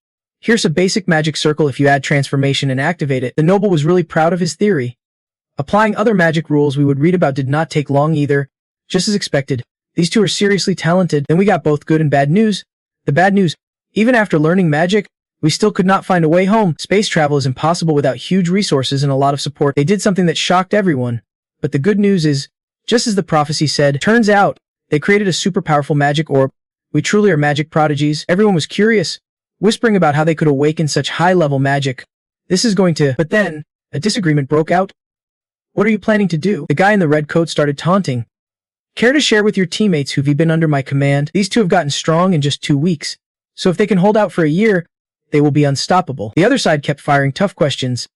Here's a basic magic circle. If you add transformation and activate it. The noble was really proud of his theory. Applying other magic rules we would read about did not take long either. Just as expected, these two are seriously talented. Then we got both good and bad news. The bad news, even after learning magic, we still could not find a way home. Space travel is impossible without huge resources and a lot of support. They did something that shocked everyone. But the good news is, just as the prophecy said, turns out, they created a super powerful magic orb. We truly are magic prodigies. Everyone was curious, whispering about how they could awaken such high-level magic. This is going to... But then, a disagreement broke out. What are you planning to do? The guy in the red coat started taunting. Care to share with your teammates who've been under my command? These two have gotten strong in just 2 weeks. So if they can hold out for a year, they will be unstoppable. The other side kept firing tough questions.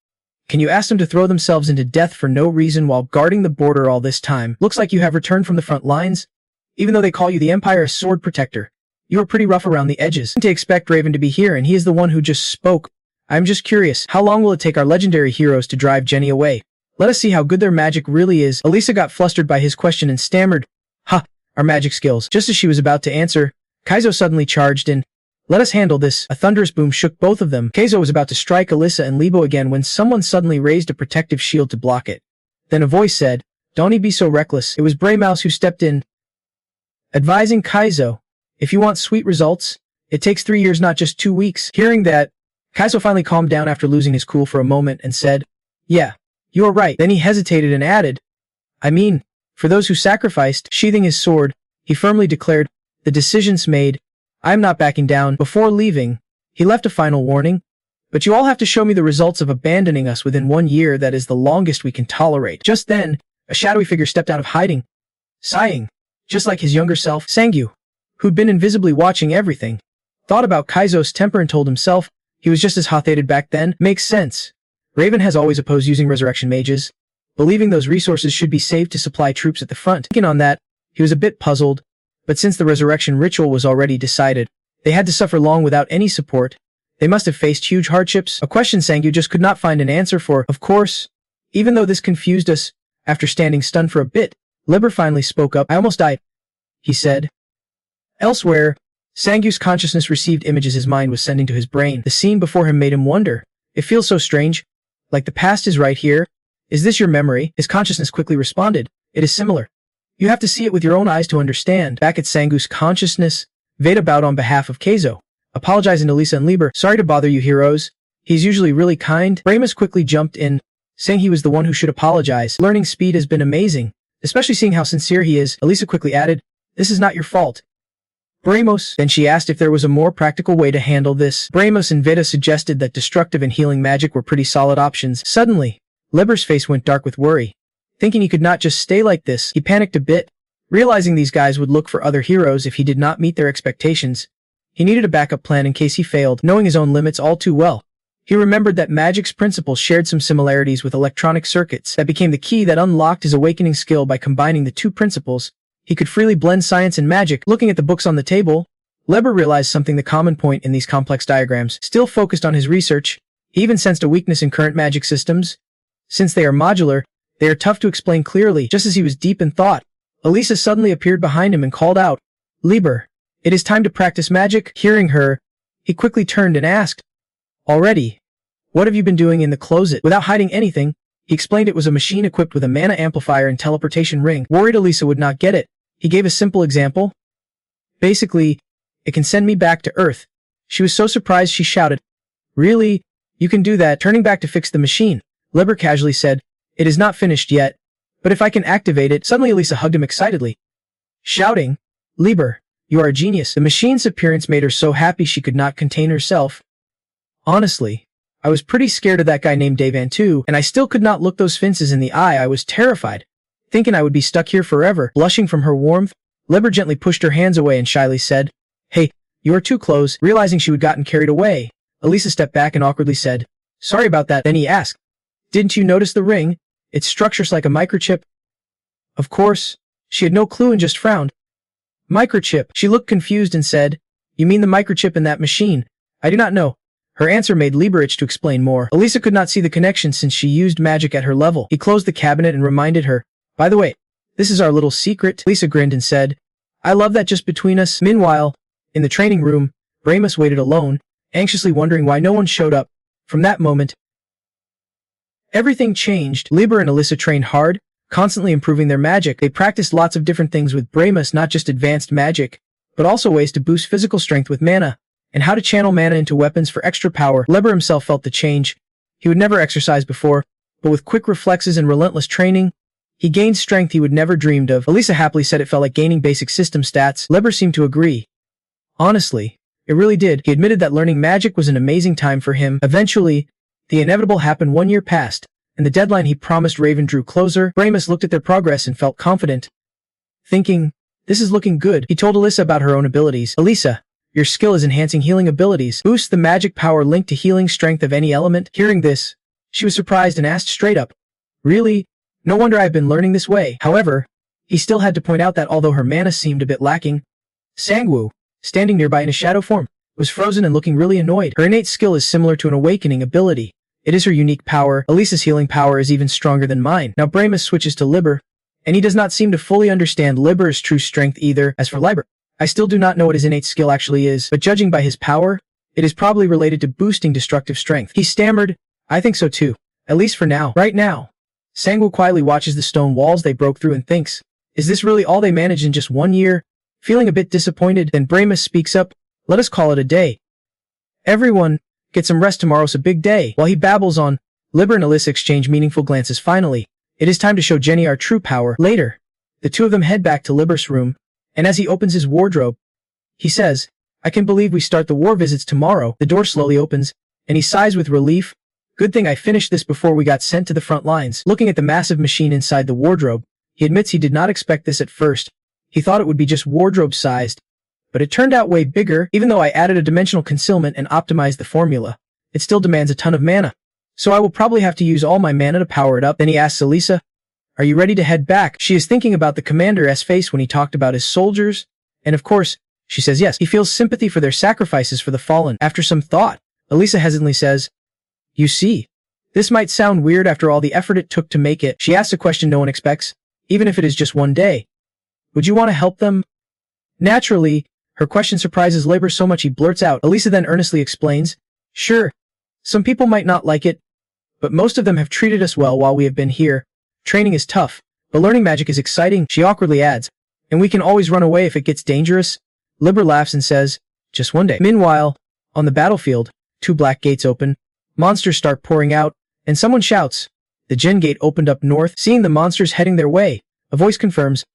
Can you ask them to throw themselves into death for no reason while guarding the border all this time? Looks like you have returned from the front lines. Even though they call you the Empire's sword protector, you are pretty rough around the edges. To expect Raven to be here, and he is the one who just spoke. I'm just curious, how long will it take our legendary heroes to drive Jenny away? Let us see how good their magic really is. Elisa got flustered by his question and stammered, "Ha, our magic skills." Just as she was about to answer, Kaizo suddenly charged in. Let us handle this. A thunderous boom shook both of them. Kaizo was about to strike Elisa and Lebo again when someone suddenly raised a protective shield to block it. Then a voice said, "Don't be so reckless." It was Bray Mouse who stepped in, advising Kaizo, "If you want sweet results, it takes 3 years, not just 2 weeks." Hearing that, Kaizo finally calmed down after losing his cool for a moment and said, "Yeah, you are right." Then he hesitated and added, "I mean, for those who sacrificed." Sheathing his sword, he firmly declared, "The decision's made. I am not backing down." Before leaving, he left a final warning. "But you all have to show me the results of abandoning us within 1 year. That is the longest we can tolerate." Just then, a shadowy figure stepped out of hiding, sighing, just like his younger self. Sangyu, who'd been invisibly watching everything, thought about Kaizo's temper and told himself he was just as hot-headed back then. Makes sense. Raven has always opposed using resurrection mages, believing those resources should be saved to supply troops at the front. Thinking on that, he was a bit puzzled, but since the resurrection ritual was already decided, they had to suffer long without any support. They must have faced huge hardships, a question Sangyu just could not find an answer for. Of course, even though this confused us, after standing stunned for a bit, Liber finally spoke up. "I almost died," he said. Elsewhere, Sangyu's consciousness received images his mind was sending to his brain. The scene before him made him wonder. It feels so strange. Like the past is right here. Is this your memory? His consciousness quickly responded. It is similar. You have to see it with your own eyes to understand. Back at Sangyu's consciousness, Veda bowed on behalf of Keizo, apologizing to Lisa and Lieber. Sorry to bother you heroes. He's usually really kind. Bramos quickly jumped in, saying he was the one who should apologize. Learning speed has been amazing, especially seeing how sincere he is. Elisa quickly added, this is not your fault. Bramos. Then she asked if there was a more practical way to handle this. Bramos and Veda suggested that destructive and healing magic were pretty solid options. Suddenly, Lieber's face went dark with worry. Thinking he could not just stay like this, he panicked a bit. Realizing these guys would look for other heroes if he did not meet their expectations, he needed a backup plan in case he failed. Knowing his own limits all too well, he remembered that magic's principles shared some similarities with electronic circuits. That became the key that unlocked his awakening skill. By combining the two principles, he could freely blend science and magic. Looking at the books on the table, Lieber realized something: the common point in these complex diagrams. Still focused on his research, he even sensed a weakness in current magic systems. Since they are modular, they are tough to explain clearly. Just as he was deep in thought, Elisa suddenly appeared behind him and called out, Lieber, it is time to practice magic. Hearing her, he quickly turned and asked, already? What have you been doing in the closet? Without hiding anything, he explained it was a machine equipped with a mana amplifier and teleportation ring. Worried Elisa would not get it, he gave a simple example. Basically, it can send me back to Earth. She was so surprised she shouted, really? You can do that? Turning back to fix the machine, Lieber casually said, it is not finished yet, but if I can activate it. Suddenly Elisa hugged him excitedly, shouting, Lieber, you are a genius. The machine's appearance made her so happy she could not contain herself. Honestly, I was pretty scared of that guy named Devan too, and I still could not look those fences in the eye. I was terrified, thinking I would be stuck here forever. Blushing from her warmth, Lieber gently pushed her hands away and shyly said, hey, you are too close. Realizing she had gotten carried away, Elisa stepped back and awkwardly said, sorry about that. Then he asked, didn't you notice the ring? Its structure's like a microchip. Of course. She had no clue and just frowned. Microchip. She looked confused and said, you mean the microchip in that machine? I do not know. Her answer made Lieber itch to explain more. Elisa could not see the connection since she used magic at her level. He closed the cabinet and reminded her, by the way, this is our little secret. Lisa grinned and said, I love that, just between us. Meanwhile, in the training room, Bramos waited alone, anxiously wondering why no one showed up. From that moment, everything changed. Lieber and Elisa trained hard, constantly improving their magic. They practiced lots of different things with Bramos, not just advanced magic, but also ways to boost physical strength with mana, and how to channel mana into weapons for extra power. Lieber himself felt the change. He would never exercise before, but with quick reflexes and relentless training, he gained strength he would never dreamed of. Elisa happily said it felt like gaining basic system stats. Lieber seemed to agree. Honestly, it really did. He admitted that learning magic was an amazing time for him. Eventually, the inevitable happened. 1 year passed, and the deadline he promised Raven drew closer. Bramos looked at their progress and felt confident. Thinking, this is looking good, he told Elisa about her own abilities. Elisa, your skill is enhancing healing abilities. Boost the magic power linked to healing strength of any element. Hearing this, she was surprised and asked straight up, really? No wonder I've been learning this way. However, he still had to point out that although her mana seemed a bit lacking, Sangwoo, standing nearby in a shadow form, was frozen and looking really annoyed. Her innate skill is similar to an awakening ability. It is her unique power. Elisa's healing power is even stronger than mine. Now Bramos switches to Lieber, and he does not seem to fully understand Lieber's true strength either. As for Lieber, I still do not know what his innate skill actually is, but judging by his power, it is probably related to boosting destructive strength. He stammered, I think so too. At least for now. Right now. Sangwoo quietly watches the stone walls they broke through and thinks, is this really all they managed in just 1 year? Feeling a bit disappointed, then Bramos speaks up, let us call it a day. Everyone, get some rest, tomorrow's a big day. While he babbles on, Lieber and Elisa exchange meaningful glances. Finally, it is time to show Jenny our true power. Later, the two of them head back to Lieber's room, and as he opens his wardrobe, he says, I can believe we start the war visits tomorrow. The door slowly opens, and he sighs with relief. Good thing I finished this before we got sent to the front lines. Looking at the massive machine inside the wardrobe, he admits he did not expect this at first. He thought it would be just wardrobe sized, but it turned out way bigger. Even though I added a dimensional concealment and optimized the formula, it still demands a ton of mana. So I will probably have to use all my mana to power it up. Then he asks Elisa, are you ready to head back? She is thinking about the commander's face when he talked about his soldiers, and of course, she says yes. He feels sympathy for their sacrifices for the fallen. After some thought, Elisa hesitantly says, you see, this might sound weird after all the effort it took to make it. She asks a question no one expects, even if it is just 1 day. Would you want to help them? Naturally, her question surprises Lieber so much he blurts out. Elisa then earnestly explains, sure, some people might not like it, but most of them have treated us well while we have been here. Training is tough, but learning magic is exciting. She awkwardly adds, and we can always run away if it gets dangerous. Liber laughs and says, just one day. Meanwhile, on the battlefield, two black gates open, monsters start pouring out, and someone shouts. The Jin gate opened up north. Seeing the monsters heading their way, a voice confirms.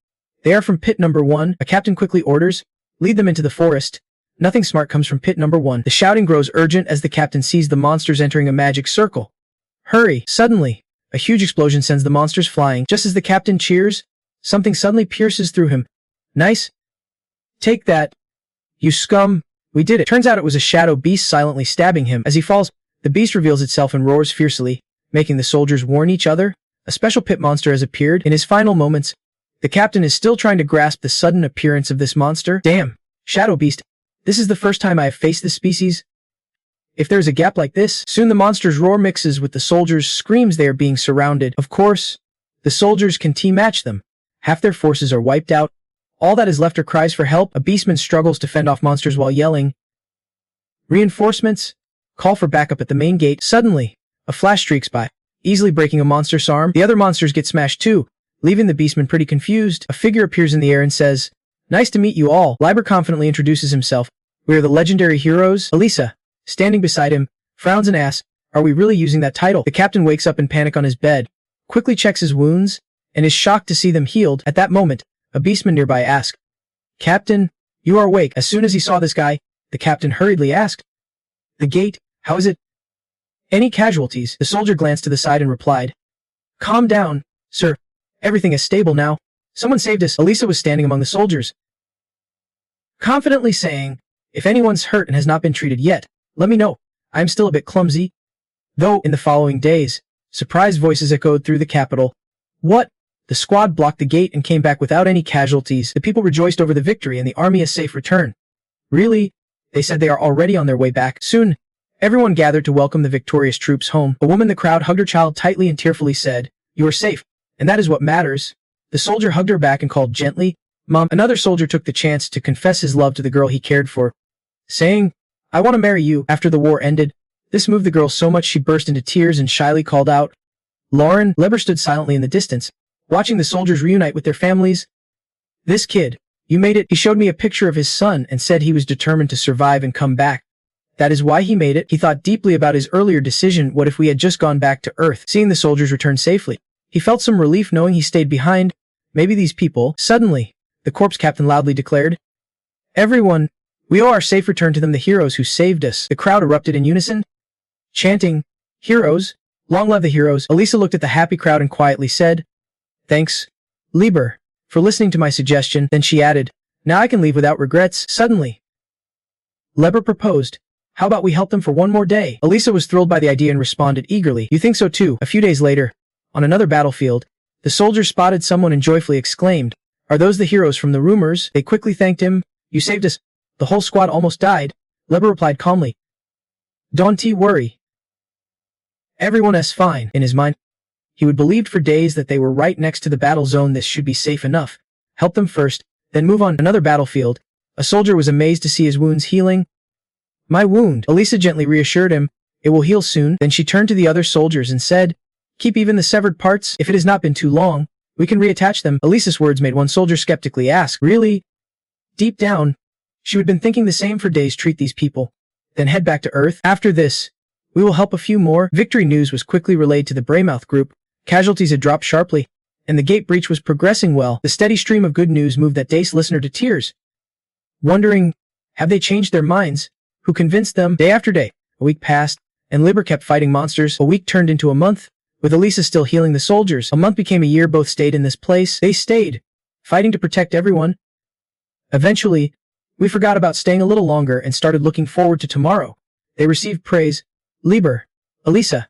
They are from pit number 1. A captain quickly orders, lead them into the forest. Nothing smart comes from pit number 1. The shouting grows urgent as the captain sees the monsters entering a magic circle. Hurry! Suddenly, a huge explosion sends the monsters flying. Just as the captain cheers, something suddenly pierces through him. Nice. Take that. You scum. We did it. Turns out it was a shadow beast silently stabbing him. As he falls, the beast reveals itself and roars fiercely, making the soldiers warn each other. A special pit monster has appeared. In his final moments, the captain is still trying to grasp the sudden appearance of this monster. Damn. Shadow beast. This is the first time I have faced this species. If there's a gap like this, soon the monster's roar mixes with the soldiers' screams. They are being surrounded. Of course, the soldiers can team match them. Half their forces are wiped out. All that is left are cries for help. A beastman struggles to fend off monsters while yelling. Reinforcements? Call for backup at the main gate. Suddenly, a flash streaks by, easily breaking a monster's arm. The other monsters get smashed too, leaving the beastman pretty confused. A figure appears in the air and says, nice to meet you all. Liber confidently introduces himself. We are the legendary heroes. Elisa, standing beside him, frowns and asks, are we really using that title? The captain wakes up in panic on his bed, quickly checks his wounds, and is shocked to see them healed. At that moment, a beastman nearby asks, Captain, you are awake. As soon as he saw this guy, the captain hurriedly asked, the gate, how is it? Any casualties? The soldier glanced to the side and replied, calm down, sir. Everything is stable now. Someone saved us. Elisa was standing among the soldiers, confidently saying, if anyone's hurt and has not been treated yet, let me know. I am still a bit clumsy. Though, in the following days, surprised voices echoed through the capital. What? The squad blocked the gate and came back without any casualties. The people rejoiced over the victory and the army a safe return. Really? They said they are already on their way back. Soon, everyone gathered to welcome the victorious troops home. A woman in the crowd hugged her child tightly and tearfully said, you are safe, and that is what matters. The soldier hugged her back and called gently, Mom. Another soldier took the chance to confess his love to the girl he cared for, saying, I want to marry you. After the war ended, this moved the girl so much she burst into tears and shyly called out, Lauren. Liber stood silently in the distance, watching the soldiers reunite with their families. This kid, you made it. He showed me a picture of his son and said he was determined to survive and come back. That is why he made it. He thought deeply about his earlier decision. What if we had just gone back to Earth? Seeing the soldiers return safely, he felt some relief knowing he stayed behind. Maybe these people. Suddenly, the corpse captain loudly declared, everyone, we owe our safe return to them, the heroes who saved us. The crowd erupted in unison, chanting, heroes, long live the heroes. Elisa looked at the happy crowd and quietly said, thanks, Liber, for listening to my suggestion. Then she added, now I can leave without regrets. Suddenly, Liber proposed, how about we help them for one more day? Elisa was thrilled by the idea and responded eagerly, you think so too? A few days later, on another battlefield, the soldier spotted someone and joyfully exclaimed, are those the heroes from the rumors? They quickly thanked him, you saved us. The whole squad almost died. Liber replied calmly, don't worry. Everyone is fine. In his mind, he would believed for days that they were right next to the battle zone. This should be safe enough. Help them first, then move on. Another battlefield. A soldier was amazed to see his wounds healing. My wound. Elisa gently reassured him, it will heal soon. Then she turned to the other soldiers and said, keep even the severed parts. If it has not been too long, we can reattach them. Elisa's words made one soldier skeptically ask, really? Deep down, she had been thinking the same for days. Treat these people, then head back to Earth. After this, we will help a few more. Victory news was quickly relayed to the Braymouth group. Casualties had dropped sharply, and the gate breach was progressing well. The steady stream of good news moved that day's listener to tears, wondering, have they changed their minds? Who convinced them? Day after day, a week passed, and Liber kept fighting monsters. A week turned into a month, with Elisa still healing the soldiers. A month became a year. Both stayed in this place. They stayed, fighting to protect everyone. Eventually, we forgot about staying a little longer and started looking forward to tomorrow. They received praise. Liber, Elisa,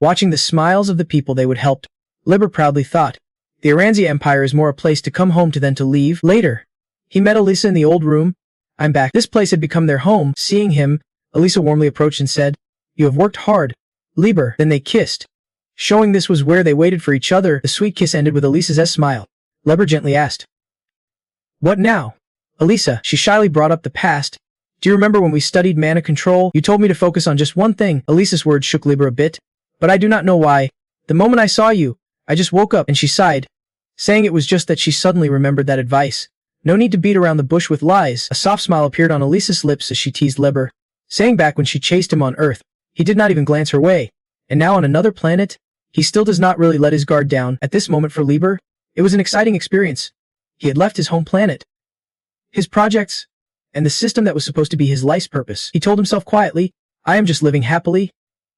watching the smiles of the people they would help. Liber proudly thought, the Aranzia Empire is more a place to come home to than to leave. Later, he met Elisa in the old room. I'm back. This place had become their home. Seeing him, Elisa warmly approached and said, you have worked hard, Liber. Then they kissed, showing this was where they waited for each other. The sweet kiss ended with Elisa's smile. Liber gently asked, what now? Elisa, she shyly brought up the past. Do you remember when we studied mana control? You told me to focus on just one thing. Elisa's words shook Liber a bit, but I do not know why. The moment I saw you, I just woke up, and she sighed, saying it was just that she suddenly remembered that advice. No need to beat around the bush with lies. A soft smile appeared on Elisa's lips as she teased Liber, saying back when she chased him on Earth, he did not even glance her way. And now on another planet, he still does not really let his guard down. At this moment for Liber, it was an exciting experience. He had left his home planet, his projects, and the system that was supposed to be his life's purpose. He told himself quietly, I am just living happily,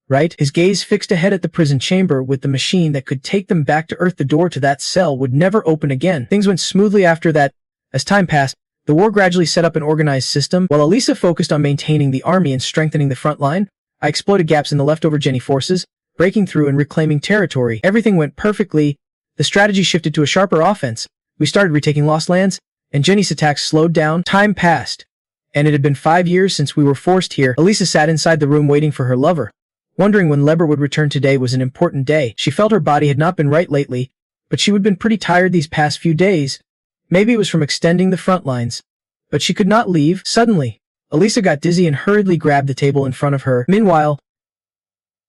right? His gaze fixed ahead at the prison chamber with the machine that could take them back to Earth. The door to that cell would never open again. Things went smoothly after that. As time passed, the war gradually set up an organized system. While Elisa focused on maintaining the army and strengthening the front line, I exploited gaps in the leftover Jenny forces, breaking through and reclaiming territory. Everything went perfectly. The strategy shifted to a sharper offense. We started retaking lost lands, and Jenny's attacks slowed down. Time passed, and it had been 5 years since we were forced here. Elisa sat inside the room waiting for her lover. Wondering when Leber would return. Today was an important day. She felt her body had not been right lately, but she had been pretty tired these past few days. Maybe it was from extending the front lines. But she could not leave. Suddenly, Elisa got dizzy and hurriedly grabbed the table in front of her. Meanwhile,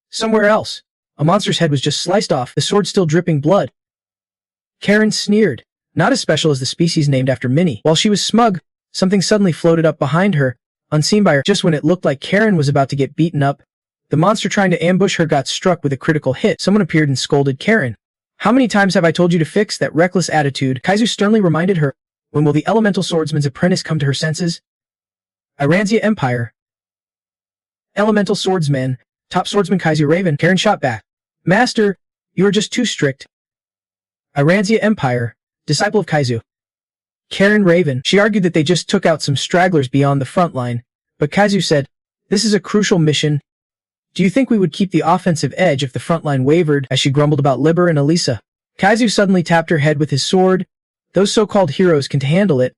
somewhere else, a monster's head was just sliced off, the sword still dripping blood. Karen sneered. Not as special as the species named after Minnie. While she was smug, something suddenly floated up behind her, unseen by her. Just when it looked like Karen was about to get beaten up, the monster trying to ambush her got struck with a critical hit. Someone appeared and scolded Karen. How many times have I told you to fix that reckless attitude? Kaizu sternly reminded her. When will the elemental swordsman's apprentice come to her senses? Iranzia Empire. Elemental swordsman, top swordsman Kaizu Raven. Karen shot back. Master, you are just too strict. Iranzia Empire, disciple of Kaizu. Karen Raven. She argued that they just took out some stragglers beyond the front line, but Kaizu said, this is a crucial mission. Do you think we would keep the offensive edge if the front line wavered? As she grumbled about Liber and Elisa, Kaizu suddenly tapped her head with his sword. Those so-called heroes can handle it,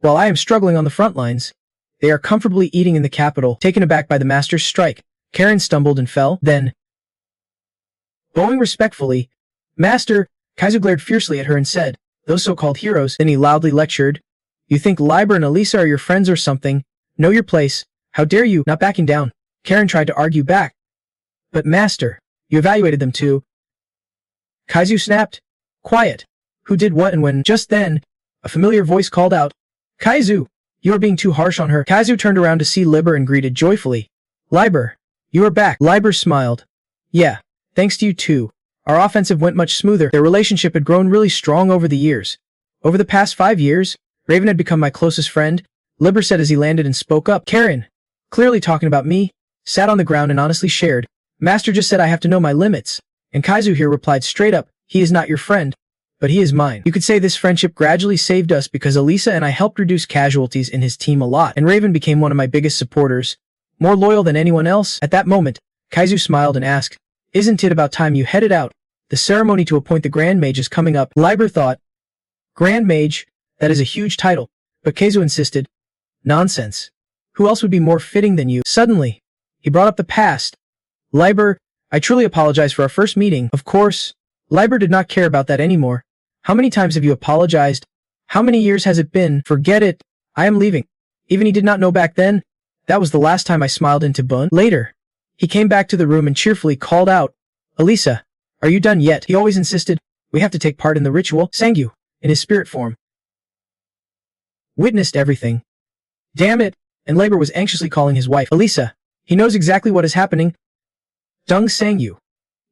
while I am struggling on the front lines. They are comfortably eating in the capital. Taken aback by the master's strike, Karen stumbled and fell. Then, bowing respectfully, Master, Kaizu glared fiercely at her and said, those so-called heroes. Then he loudly lectured, you think Liber and Elisa are your friends or something? Know your place. How dare you? Not backing down, Karen tried to argue back. But Master, you evaluated them too. Kaizu snapped. Quiet. Who did what and when? Just then, a familiar voice called out, Kaizu, you are being too harsh on her. Kaizu turned around to see Liber and greeted joyfully. Liber, you are back. Liber smiled. Yeah, thanks to you too. Our offensive went much smoother. Their relationship had grown really strong over the years. Over the past 5 years, Raven had become my closest friend, Liber said as he landed and spoke up. Karen, clearly talking about me, sat on the ground and honestly shared. Master just said I have to know my limits. And Kaizu here replied straight up, he is not your friend, but he is mine. You could say this friendship gradually saved us because Elisa and I helped reduce casualties in his team a lot, and Raven became one of my biggest supporters, more loyal than anyone else. At that moment, Kaizu smiled and asked, isn't it about time you headed out? The ceremony to appoint the Grand Mage is coming up. Liber thought, Grand Mage, that is a huge title, but Kaizu insisted, nonsense. Who else would be more fitting than you? Suddenly, he brought up the past. Liber, I truly apologize for our first meeting. Of course, Liber did not care about that anymore. How many times have you apologized? How many years has it been? Forget it. I am leaving. Even he did not know back then. That was the last time I smiled into Bun. Later, he came back to the room and cheerfully called out, Elisa, are you done yet? He always insisted, we have to take part in the ritual. Sangyu, in his spirit form, witnessed everything. Damn it. And Liber was anxiously calling his wife. Elisa, he knows exactly what is happening. Dung Sangyu.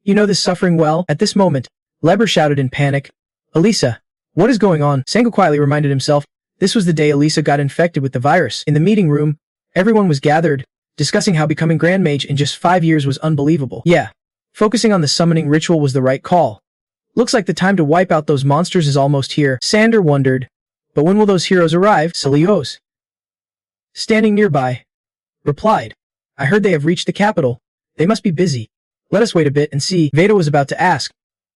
You know this suffering well. At this moment, Liber shouted in panic. Elisa, what is going on? Sangyu quietly reminded himself. This was the day Elisa got infected with the virus. In the meeting room, everyone was gathered, discussing how becoming Grand Mage in just 5 years was unbelievable. Yeah, focusing on the summoning ritual was the right call. Looks like the time to wipe out those monsters is almost here. Sander wondered, but when will those heroes arrive? Silios, standing nearby, replied, I heard they have reached the capital. They must be busy. Let us wait a bit and see. Veda was about to ask,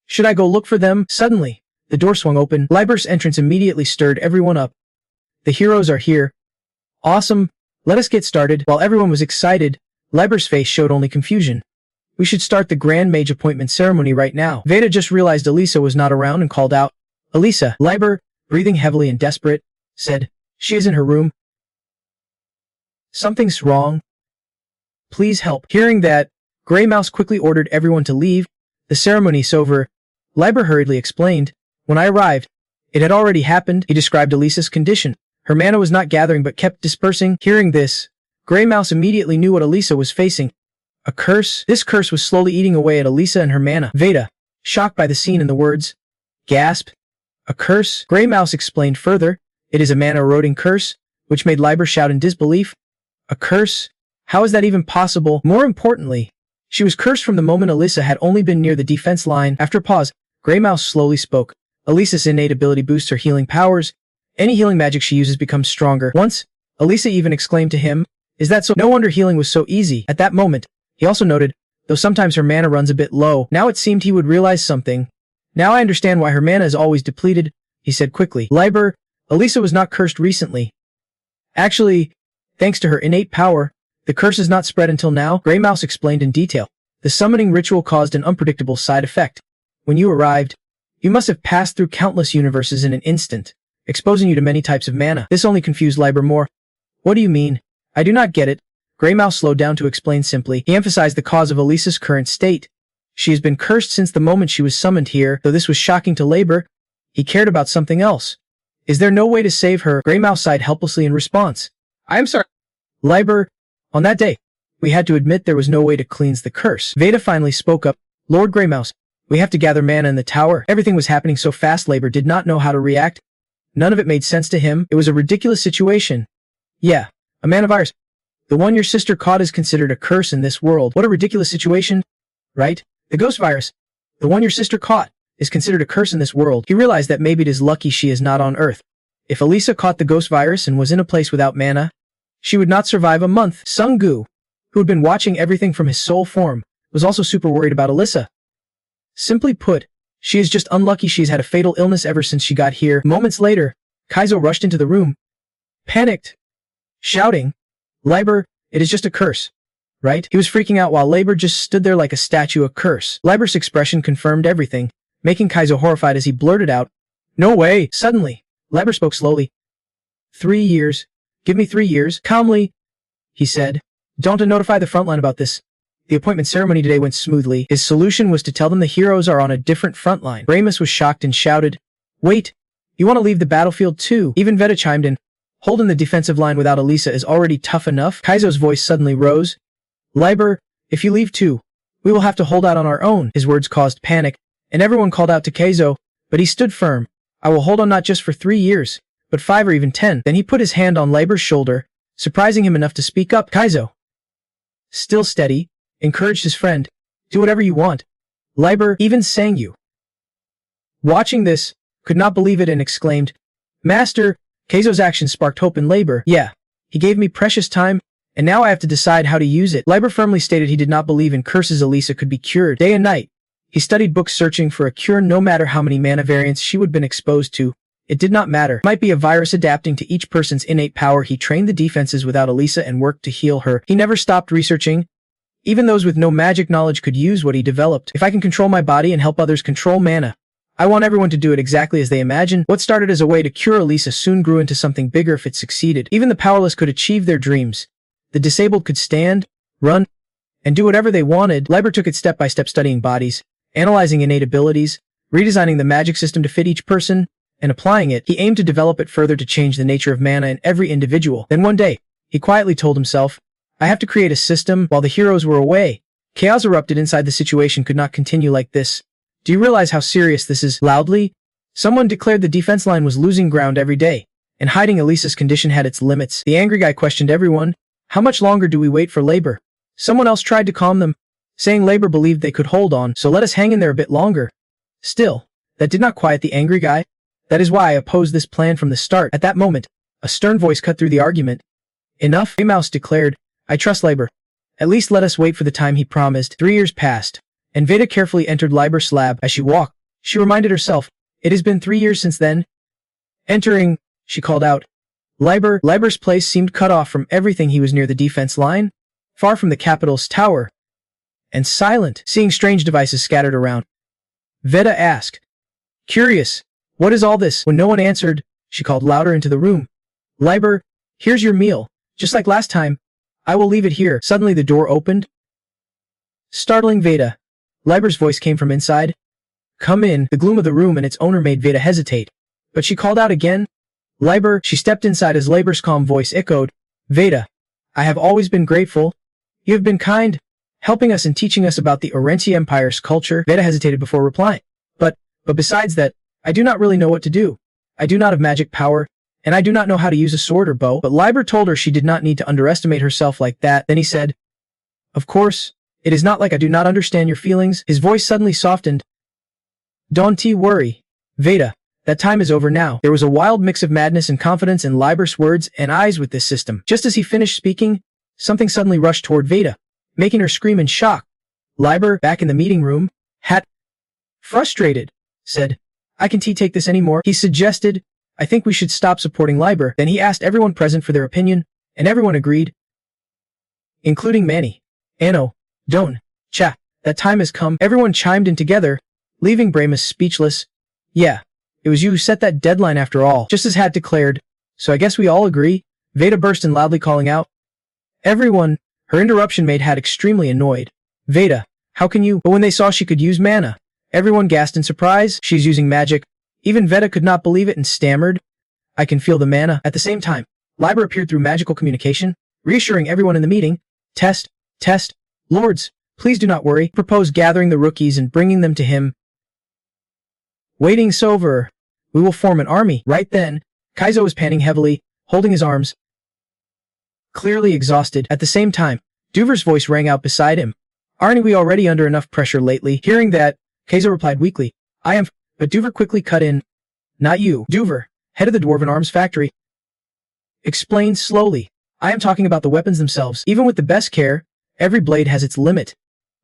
should I go look for them? Suddenly, the door swung open. Liber's entrance immediately stirred everyone up. The heroes are here. Awesome. Let us get started. While everyone was excited, Liber's face showed only confusion. We should start the Grand Mage appointment ceremony right now. Veda just realized Elisa was not around and called out, Elisa. Liber, breathing heavily and desperate, said, she is in her room. Something's wrong. Please help. Hearing that, Grey Mouse quickly ordered everyone to leave. The ceremony's over. Liber hurriedly explained. When I arrived, It had already happened. He described Elisa's condition. Her mana was not gathering but kept dispersing. Hearing this, Grey Mouse immediately knew what Elisa was facing. A curse? This curse was slowly eating away at Elisa and her mana. Veda, shocked by the scene and the words, gasped. A curse? Grey Mouse explained further. It is a mana-eroding curse, which made Liber shout in disbelief. A curse? How is that even possible? More importantly, she was cursed from the moment Elisa had only been near the defense line. After a pause, Grey Mouse slowly spoke. Elisa's innate ability boosts her healing powers. Any healing magic she uses becomes stronger. Once, Elisa even exclaimed to him, "Is that so?" No wonder healing was so easy. At that moment, he also noted, though sometimes her mana runs a bit low. Now it seemed he would realize something. "Now I understand why her mana is always depleted," he said quickly. Liber, Elisa was not cursed recently. Actually, thanks to her innate power, the curse is not spread until now, Grey Mouse explained in detail. The summoning ritual caused an unpredictable side effect. When you arrived, you must have passed through countless universes in an instant, exposing you to many types of mana. This only confused Liber more. What do you mean? I do not get it. Grey Mouse slowed down to explain simply. He emphasized the cause of Elisa's current state. She has been cursed since the moment she was summoned here. Though this was shocking to Liber, he cared about something else. Is there no way to save her? Grey Mouse sighed helplessly in response. I am sorry. Liber, on that day, we had to admit there was no way to cleanse the curse. Veda finally spoke up. Lord Grey Mouse, we have to gather mana in the tower. Everything was happening so fast Liber did not know how to react. None of it made sense to him. It was a ridiculous situation. Yeah, a mana virus. The one your sister caught is considered a curse in this world. What a ridiculous situation. Right? The ghost virus. The one your sister caught is considered a curse in this world. He realized that maybe it is lucky she is not on Earth. If Elisa caught the ghost virus and was in a place without mana, she would not survive a month. Sung Gu, who had been watching everything from his soul form, was also super worried about Elisa. Simply put, she is just unlucky she's had a fatal illness ever since she got here. Moments later, Kaizo rushed into the room, panicked, shouting, Liber, it is just a curse, right? He was freaking out while Liber just stood there like a statue. A curse. Liber's expression confirmed everything, making Kaizo horrified as he blurted out, No way! Suddenly, Liber spoke slowly. 3 years. Give me 3 years. Calmly, he said. Don't notify the frontline about this. The appointment ceremony today went smoothly. His solution was to tell them the heroes are on a different frontline. Ramus was shocked and shouted, Wait! You want to leave the battlefield too? Even Veda chimed in. Holding the defensive line without Elisa is already tough enough. Kaizo's voice suddenly rose. Liber, if you leave too, we will have to hold out on our own. His words caused panic, and everyone called out to Kaizo, but he stood firm. I will hold on not just for 3 years, but 5 or even 10. Then he put his hand on Liber's shoulder, surprising him enough to speak up. Kaizo, still steady, encouraged his friend. Do whatever you want. Liber even sang you. Watching this, could not believe it and exclaimed, Master, Kaizo's action sparked hope in Liber. Yeah, he gave me precious time, and now I have to decide how to use it. Liber firmly stated he did not believe in curses Elisa could be cured. Day and night, he studied books searching for a cure. No matter how many mana variants she would have been exposed to, it did not matter. It might be a virus adapting to each person's innate power. He trained the defenses without Elisa and worked to heal her. He never stopped researching. Even those with no magic knowledge could use what he developed. If I can control my body and help others control mana, I want everyone to do it exactly as they imagine. What started as a way to cure Elisa soon grew into something bigger if it succeeded. Even the powerless could achieve their dreams. The disabled could stand, run, and do whatever they wanted. Liber took it step by step, studying bodies, analyzing innate abilities, redesigning the magic system to fit each person, and applying it. He aimed to develop it further to change the nature of mana in every individual. Then one day, he quietly told himself, I have to create a system. While the heroes were away, chaos erupted inside. The situation could not continue like this. Do you realize how serious this is? Loudly, someone declared the defense line was losing ground every day, and hiding Elisa's condition had its limits. The angry guy questioned everyone. How much longer do we wait for Liber? Someone else tried to calm them, saying Liber believed they could hold on, so let us hang in there a bit longer. Still, that did not quiet the angry guy. That is why I opposed this plan from the start. At that moment, a stern voice cut through the argument. Enough, Grey Mouse declared. I trust Liber. At least let us wait for the time he promised. 3 years passed, and Veda carefully entered Liber's slab. As she walked, she reminded herself, it has been 3 years since then. Entering, she called out. Liber's place seemed cut off from everything. He was near the defense line, far from the capital's tower, and silent, seeing strange devices scattered around. Veda asked, curious, what is all this? When no one answered, she called louder into the room. Liber, here's your meal. Just like last time, I will leave it here. Suddenly the door opened, startling Veda. Liber's voice came from inside. Come in. The gloom of the room and its owner made Veda hesitate, but she called out again. Liber, she stepped inside as Liber's calm voice echoed. Veda, I have always been grateful. You have been kind, helping us and teaching us about the Orensi Empire's culture. Veda hesitated before replying. But besides that, I do not really know what to do. I do not have magic power, and I do not know how to use a sword or bow. But Liber told her she did not need to underestimate herself like that. Then he said, Of course, it is not like I do not understand your feelings. His voice suddenly softened. Don't worry, Veda. That time is over now. There was a wild mix of madness and confidence in Liber's words and eyes with this system. Just as he finished speaking, something suddenly rushed toward Veda, making her scream in shock. Liber, back in the meeting room, frustrated, said, I can't take this anymore. He suggested, I think we should stop supporting Liber. Then he asked everyone present for their opinion, and everyone agreed, including Manny, Anno, Don, Cha. That time has come. Everyone chimed in together, leaving Bramus speechless. Yeah. It was you who set that deadline after all, just as Hat declared. So I guess we all agree. Veda burst in loudly calling out. Everyone, her interruption made Hat extremely annoyed. Veda, how can you? But when they saw she could use mana, everyone gasped in surprise. She's using magic. Even Veda could not believe it and stammered. I can feel the mana. At the same time, Liber appeared through magical communication, reassuring everyone in the meeting. Test. Lords, please do not worry. Proposed gathering the rookies and bringing them to him. Waiting's over. We will form an army. Right then, Kaizo was panting heavily, holding his arms, clearly exhausted. At the same time, Duver's voice rang out beside him. Aren't we already under enough pressure lately? Hearing that, Kaizo replied weakly, I am, but Duver quickly cut in. Not you, Duver, head of the Dwarven Arms Factory. Explained slowly. I am talking about the weapons themselves. Even with the best care, every blade has its limit.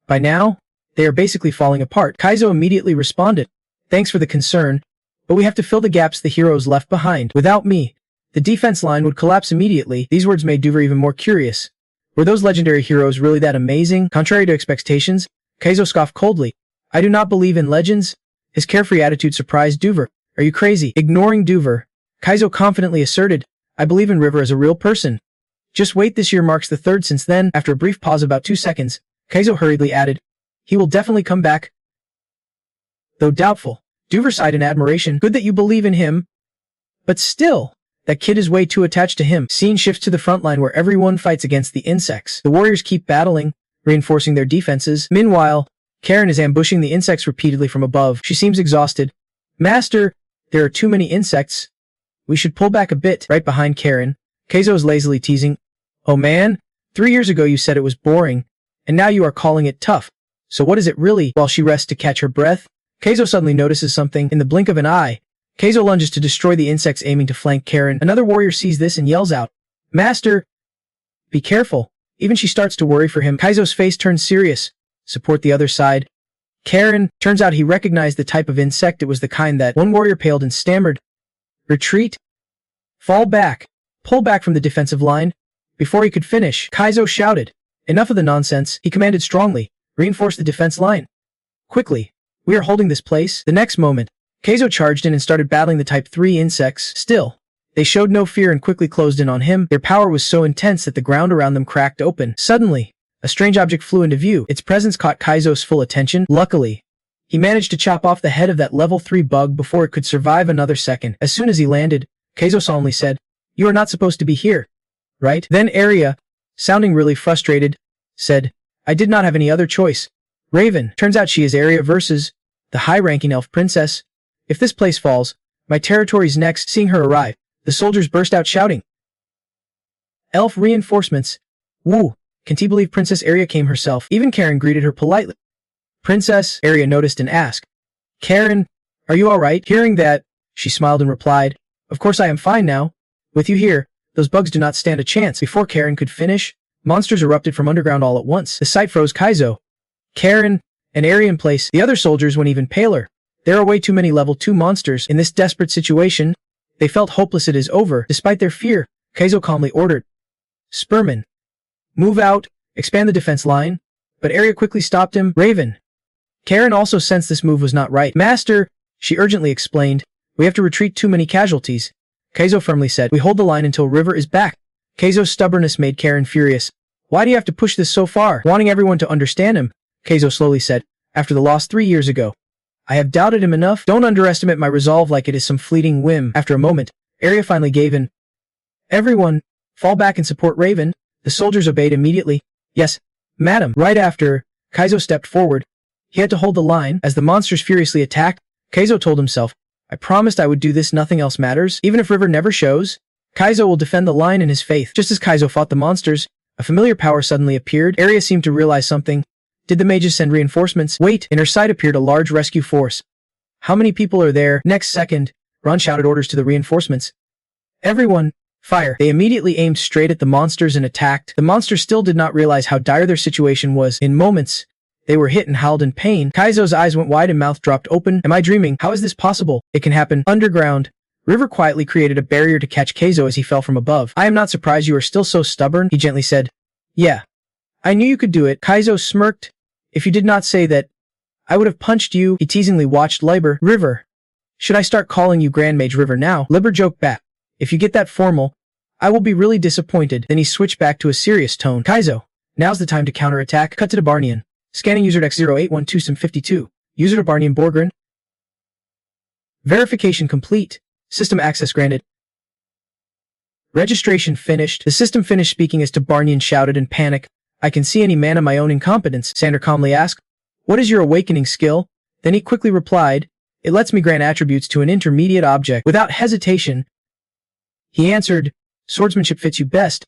By now, they are basically falling apart. Kaizo immediately responded. Thanks for the concern. But we have to fill the gaps the heroes left behind. Without me, the defense line would collapse immediately. These words made Duver even more curious. Were those legendary heroes really that amazing? Contrary to expectations, Kaizo scoffed coldly. I do not believe in legends. His carefree attitude surprised Duver. Are you crazy? Ignoring Duver, Kaizo confidently asserted, I believe in River as a real person. Just wait, this year marks the third since then. After a brief pause of about 2 seconds, Kaizo hurriedly added, he will definitely come back. Though doubtful, Duver sighed in admiration. Good that you believe in him. But still, that kid is way too attached to him. Scene shifts to the front line where everyone fights against the insects. The warriors keep battling, reinforcing their defenses. Meanwhile, Karen is ambushing the insects repeatedly from above. She seems exhausted. Master, there are too many insects. We should pull back a bit. Right behind Karen, Kaizo is lazily teasing. Oh man, 3 years ago you said it was boring, and now you are calling it tough. So what is it really? While she rests to catch her breath, Kaizo suddenly notices something. In the blink of an eye, Kaizo lunges to destroy the insects aiming to flank Karen. Another warrior sees this and yells out, Master, be careful. Even she starts to worry for him. Kaizo's face turns serious. Support the other side. Karen, turns out he recognized the type of insect. It was the kind that one warrior paled and stammered. Retreat. Fall back. Pull back from the defensive line. Before he could finish, Kaizo shouted, enough of the nonsense. He commanded strongly, reinforce the defense line. Quickly. We are holding this place. The next moment, Kaizo charged in and started battling the Type 3 insects. Still, they showed no fear and quickly closed in on him. Their power was so intense that the ground around them cracked open. Suddenly, a strange object flew into view. Its presence caught Kaizo's full attention. Luckily, he managed to chop off the head of that level 3 bug before it could survive another second. As soon as he landed, Kaizo solemnly said, You are not supposed to be here, right? Then Arya, sounding really frustrated, said, I did not have any other choice. Raven, turns out she is Arya versus the high-ranking elf princess. If this place falls, my territory's next. Seeing her arrive, the soldiers burst out shouting. Elf reinforcements. Woo, can't he believe Princess Arya came herself? Even Karen greeted her politely. Princess, Arya noticed and asked. Karen, are you alright? Hearing that, she smiled and replied, Of course I am fine now. With you here, those bugs do not stand a chance. Before Karen could finish, monsters erupted from underground all at once. The sight froze Kaizo. Karen, and Arya in place. The other soldiers went even paler. There are way too many level 2 monsters. In this desperate situation, they felt hopeless. It is over. Despite their fear, Kaizo calmly ordered, Spearman, move out, expand the defense line. But Arya quickly stopped him. Raven. Karen also sensed this move was not right. Master, she urgently explained, we have to retreat, too many casualties. Kaizo firmly said, we hold the line until River is back. Kaizo's stubbornness made Karen furious. Why do you have to push this so far? Wanting everyone to understand him, Kaizo slowly said, after the loss 3 years ago, I have doubted him enough. Don't underestimate my resolve like it is some fleeting whim. After a moment, Arya finally gave in. Everyone, fall back and support Raven. The soldiers obeyed immediately. Yes, madam. Right after, Kaizo stepped forward. He had to hold the line. As the monsters furiously attacked, Kaizo told himself, I promised I would do this, nothing else matters. Even if River never shows, Kaizo will defend the line in his faith. Just as Kaizo fought the monsters, a familiar power suddenly appeared. Arya seemed to realize something. Did the mages send reinforcements? Wait! In her sight appeared a large rescue force. How many people are there? Next second, Ron shouted orders to the reinforcements. Everyone, fire! They immediately aimed straight at the monsters and attacked. The monsters still did not realize how dire their situation was. In moments, they were hit and howled in pain. Kaizo's eyes went wide and mouth dropped open. Am I dreaming? How is this possible? It can happen. Underground, River quietly created a barrier to catch Kaizo as he fell from above. I am not surprised you are still so stubborn, he gently said. Yeah. I knew you could do it. Kaizo smirked. If you did not say that, I would have punched you. He teasingly watched Liber. River. Should I start calling you Grand Mage River now? Liber joked back. If you get that formal, I will be really disappointed. Then he switched back to a serious tone. Kaizo, now's the time to counterattack. Cut to the Barnian. Scanning user X0812Sim52. User to Barnian Borgren. Verification complete. System access granted. Registration finished. The system finished speaking as Tabarnian shouted in panic. I can see any man of my own incompetence. Sander calmly asked, what is your awakening skill? Then he quickly replied, it lets me grant attributes to an intermediate object. Without hesitation, he answered, swordsmanship fits you best.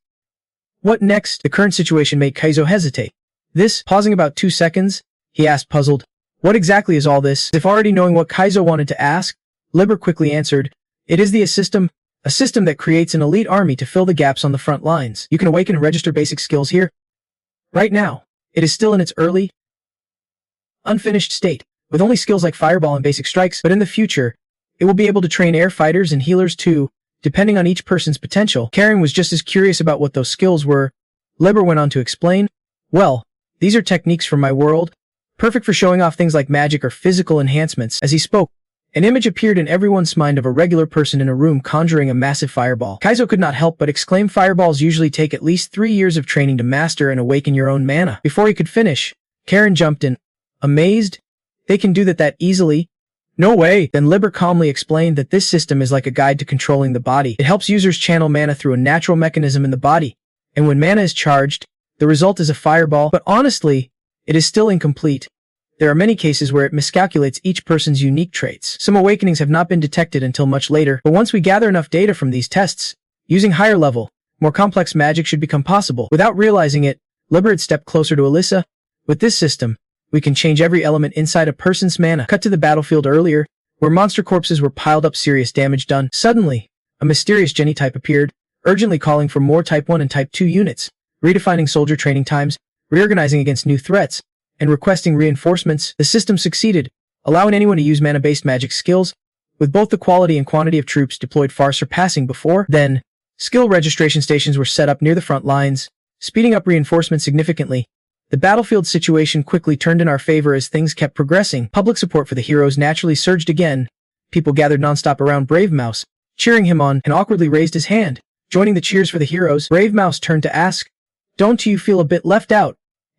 What next? The current situation made Kaizo hesitate. This, pausing about 2 seconds, he asked puzzled, what exactly is all this? As if already knowing what Kaizo wanted to ask, Liber quickly answered, it is a system that creates an elite army to fill the gaps on the front lines. You can awaken and register basic skills here. Right now, it is still in its early, unfinished state, with only skills like Fireball and basic strikes, but in the future, it will be able to train air fighters and healers too, depending on each person's potential. Karen was just as curious about what those skills were. Liber went on to explain, well, these are techniques from my world, perfect for showing off things like magic or physical enhancements. As he spoke, an image appeared in everyone's mind of a regular person in a room conjuring a massive fireball. Kaizo could not help but exclaim fireballs usually take at least 3 years of training to master and awaken your own mana. Before he could finish, Karen jumped in. Amazed? They can do that easily? No way! Then Liber calmly explained that this system is like a guide to controlling the body. It helps users channel mana through a natural mechanism in the body, and when mana is charged, the result is a fireball. But honestly, it is still incomplete. There are many cases where it miscalculates each person's unique traits. Some awakenings have not been detected until much later, but once we gather enough data from these tests, using higher level, more complex magic should become possible. Without realizing it, Liber had stepped closer to Alyssa. With this system, we can change every element inside a person's mana. Cut to the battlefield earlier, where monster corpses were piled up, serious damage done. Suddenly, a mysterious Jenny type appeared, urgently calling for more Type 1 and Type 2 units, redefining soldier training times, reorganizing against new threats, and requesting reinforcements. The system succeeded, allowing anyone to use mana-based magic skills, with both the quality and quantity of troops deployed far surpassing before. Then, skill registration stations were set up near the front lines, speeding up reinforcement significantly. The battlefield situation quickly turned in our favor as things kept progressing. Public support for the heroes naturally surged again. People gathered nonstop around Brave Mouse, cheering him on, and awkwardly raised his hand. Joining the cheers for the heroes, Brave Mouse turned to ask, don't you feel a bit left out?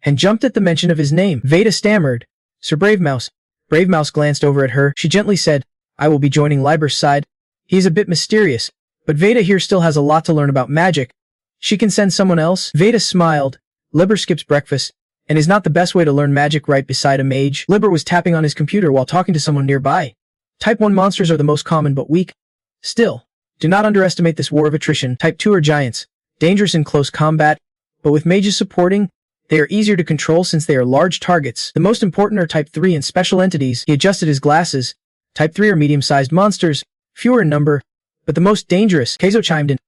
And jumped at the mention of his name. Veda stammered, Sir Brave Mouse. Brave Mouse glanced over at her. She gently said, I will be joining Liber's side. He is a bit mysterious, but Veda here still has a lot to learn about magic. She can send someone else. Veda smiled. Liber skips breakfast, and is not the best way to learn magic right beside a mage. Liber was tapping on his computer while talking to someone nearby. Type 1 monsters are the most common but weak. Still, do not underestimate this war of attrition. Type 2 are giants, dangerous in close combat, but with mages supporting, they are easier to control since they are large targets. The most important are Type 3 and special entities. He adjusted his glasses. Type 3 are medium-sized monsters, fewer in number, but the most dangerous. Keizo chimed in.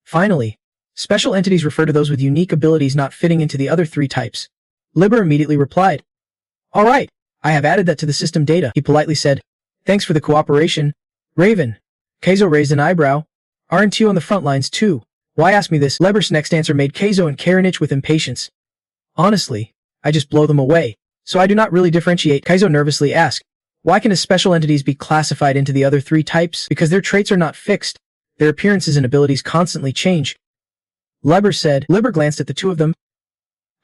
Finally, special entities refer to those with unique abilities not fitting into the other 3 types. Liber immediately replied. All right, I have added that to the system data, he politely said. Thanks for the cooperation. Raven. Keizo raised an eyebrow. Aren't you on the front lines too? Why ask me this? Liber's next answer made Keizo and Karen itch with impatience. Honestly, I just blow them away, so I do not really differentiate. Keizo nervously asked, why can special entities be classified into the other 3 types? Because their traits are not fixed. Their appearances and abilities constantly change. Liber said. Liber glanced at the two of them,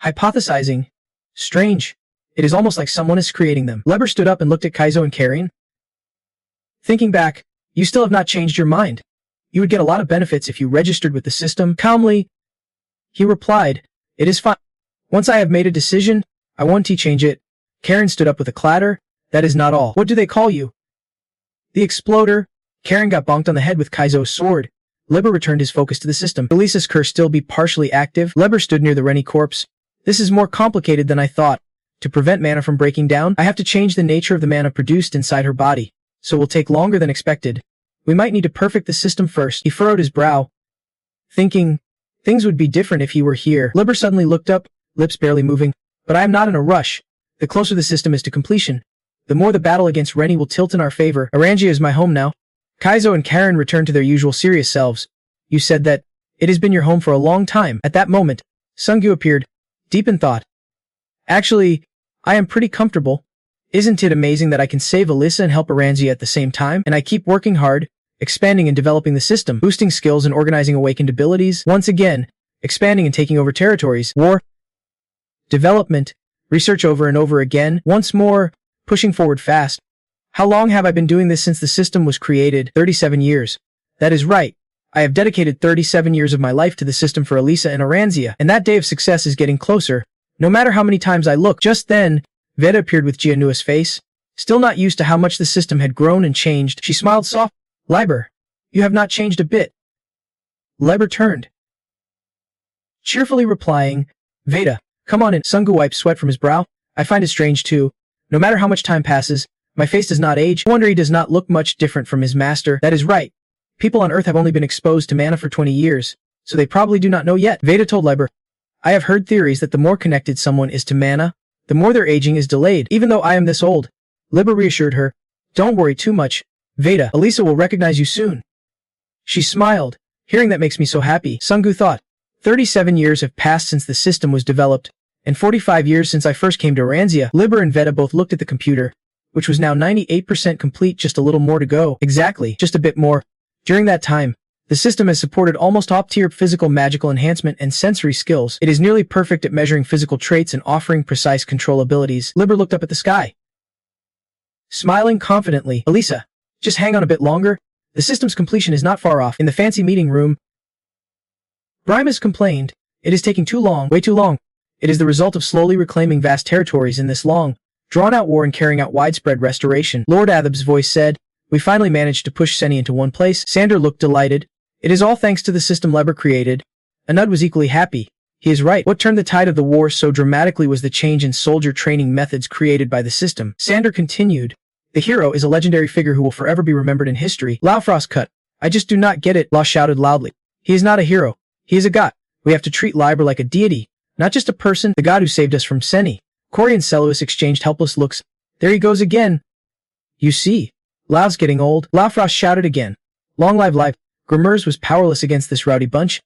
hypothesizing. Strange. It is almost like someone is creating them. Leber stood up and looked at Kaizo and Karin. Thinking back, you still have not changed your mind. You would get a lot of benefits if you registered with the system. Calmly, he replied, it is fine. Once I have made a decision, I won't change it. Karin stood up with a clatter. That is not all. What do they call you? The Exploder. Karin got bonked on the head with Kaizo's sword. Leber returned his focus to the system. Elisa's curse still be partially active. Leber stood near the Rennie corpse. This is more complicated than I thought. To prevent mana from breaking down, I have to change the nature of the mana produced inside her body, so it will take longer than expected. We might need to perfect the system first. He furrowed his brow, thinking, things would be different if he were here. Leber suddenly looked up, lips barely moving, but I am not in a rush. The closer the system is to completion, the more the battle against Rennie will tilt in our favor. Arangia is my home now. Kaizo and Karin returned to their usual serious selves. You said that it has been your home for a long time. At that moment, Sungyu appeared, deep in thought. Actually, I am pretty comfortable. Isn't it amazing that I can save Alyssa and help Arangia at the same time? And I keep working hard, expanding and developing the system, boosting skills and organizing awakened abilities. Once again, expanding and taking over territories. War, development, research over and over again. Once more, pushing forward fast. How long have I been doing this since the system was created? 37 years. That is right. I have dedicated 37 years of my life to the system for Alyssa and Aranzia, and that day of success is getting closer. No matter how many times I look. Just then, Veda appeared with Jianua's face. Still not used to how much the system had grown and changed, she smiled soft. Liber, you have not changed a bit. Liber turned, cheerfully replying, Veda, come on in. Sungu wiped sweat from his brow. I find it strange too. No matter how much time passes, my face does not age. I wonder he does not look much different from his master. That is right. People on Earth have only been exposed to mana for 20 years, so they probably do not know yet. Veda told Liber, I have heard theories that the more connected someone is to mana, the more their aging is delayed. Even though I am this old, Liber reassured her, don't worry too much. Veda, Elisa will recognize you soon. She smiled. Hearing that makes me so happy. Sungu thought, 37 years have passed since the system was developed, and 45 years since I first came to Aranzia. Liber and Veda both looked at the computer, which was now 98% complete, just a little more to go. Exactly, just a bit more. During that time, the system has supported almost top-tier physical magical enhancement and sensory skills. It is nearly perfect at measuring physical traits and offering precise control abilities. Liber looked up at the sky, smiling confidently. Elisa, just hang on a bit longer. The system's completion is not far off. In the fancy meeting room, Brymus complained, it is taking too long, way too long. It is the result of slowly reclaiming vast territories in this long, drawn-out war and carrying out widespread restoration. Lord Athab's voice said, we finally managed to push Seni into one place. Sander looked delighted. It is all thanks to the system Leber created. Anud was equally happy. He is right. What turned the tide of the war so dramatically was the change in soldier training methods created by the system. Sander continued, the hero is a legendary figure who will forever be remembered in history. Laufrost cut. I just do not get it. Law shouted loudly. He is not a hero. He is a god. We have to treat Liber like a deity, not just a person, the god who saved us from Seni. Cory and Celois exchanged helpless looks. There he goes again. You see. Lao's getting old. Laufrost shouted again. Long live life. Grimers was powerless against this rowdy bunch,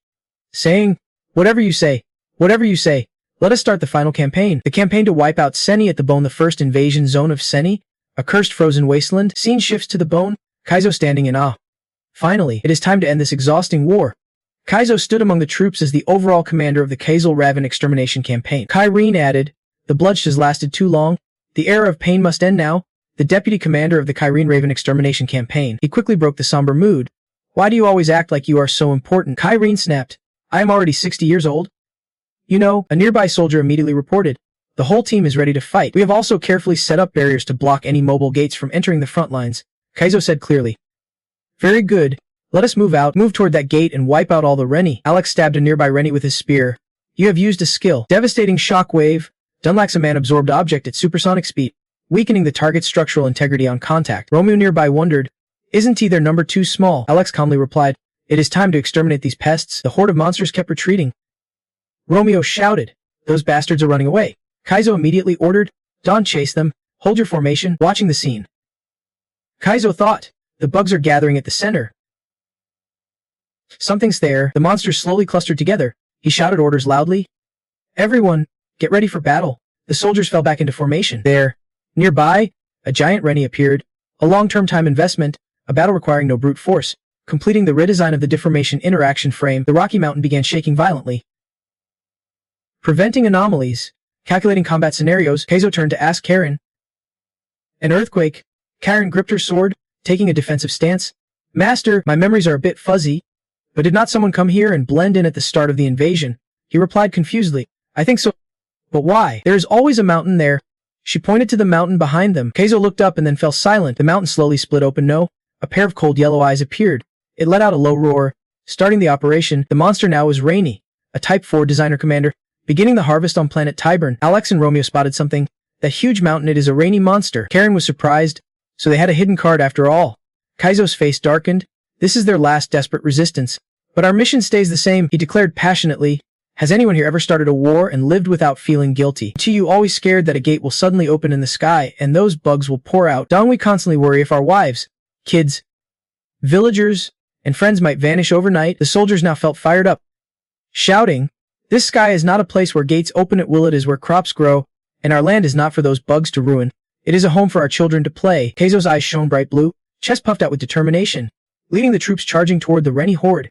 saying, whatever you say, let us start the final campaign. The campaign to wipe out Seni at the Bone, the first invasion zone of Seni, a cursed frozen wasteland. Scene shifts to the Bone, Kaizo standing in awe. Finally, it is time to end this exhausting war. Kaizo stood among the troops as the overall commander of the Kaizel Raven extermination campaign. Kyrene added, the bloodshed has lasted too long. The era of pain must end now. The deputy commander of the Kyrene Raven extermination campaign. He quickly broke the somber mood. Why do you always act like you are so important? Kyrene snapped. I am already 60 years old. You know, a nearby soldier immediately reported. The whole team is ready to fight. We have also carefully set up barriers to block any mobile gates from entering the front lines, Kaizo said clearly. Very good. Let us move out, move toward that gate and wipe out all the Rennie. Alex stabbed a nearby Rennie with his spear. You have used a skill. Devastating shockwave. Dunlac's a man-absorbed object at supersonic speed, weakening the target's structural integrity on contact. Romeo nearby wondered, isn't he their number too small? Alex calmly replied, it is time to exterminate these pests. The horde of monsters kept retreating. Romeo shouted, those bastards are running away. Kaizo immediately ordered, Don chase them, hold your formation, watching the scene. Kaizo thought, the bugs are gathering at the center. Something's there. The monsters slowly clustered together. He shouted orders loudly. Everyone, get ready for battle. The soldiers fell back into formation. There, nearby, a giant Rennie appeared. A long-term time investment, a battle requiring no brute force. Completing the redesign of the deformation interaction frame, the Rocky Mountain began shaking violently. Preventing anomalies. Calculating combat scenarios, Keizo turned to ask Karen. An earthquake. Karen gripped her sword, taking a defensive stance. Master, my memories are a bit fuzzy. But did not someone come here and blend in at the start of the invasion? He replied confusedly. I think so. But why? There is always a mountain there. She pointed to the mountain behind them. Keizo looked up and then fell silent. The mountain slowly split open. No. A pair of cold yellow eyes appeared. It let out a low roar. Starting the operation, the monster now was Rainy, a Type 4 designer commander. Beginning the harvest on planet Tyburn, Alex and Romeo spotted something. That huge mountain, it is a Rainy monster. Karen was surprised. So they had a hidden card after all. Kaizo's face darkened. This is their last desperate resistance. But our mission stays the same, he declared passionately. Has anyone here ever started a war and lived without feeling guilty? To you always scared that a gate will suddenly open in the sky and those bugs will pour out? Don't we constantly worry if our wives, kids, villagers, and friends might vanish overnight? The soldiers now felt fired up, shouting, this sky is not a place where gates open at will, it is where crops grow, and our land is not for those bugs to ruin. It is a home for our children to play. Keizo's eyes shone bright blue, chest puffed out with determination, leading the troops charging toward the Rennie horde.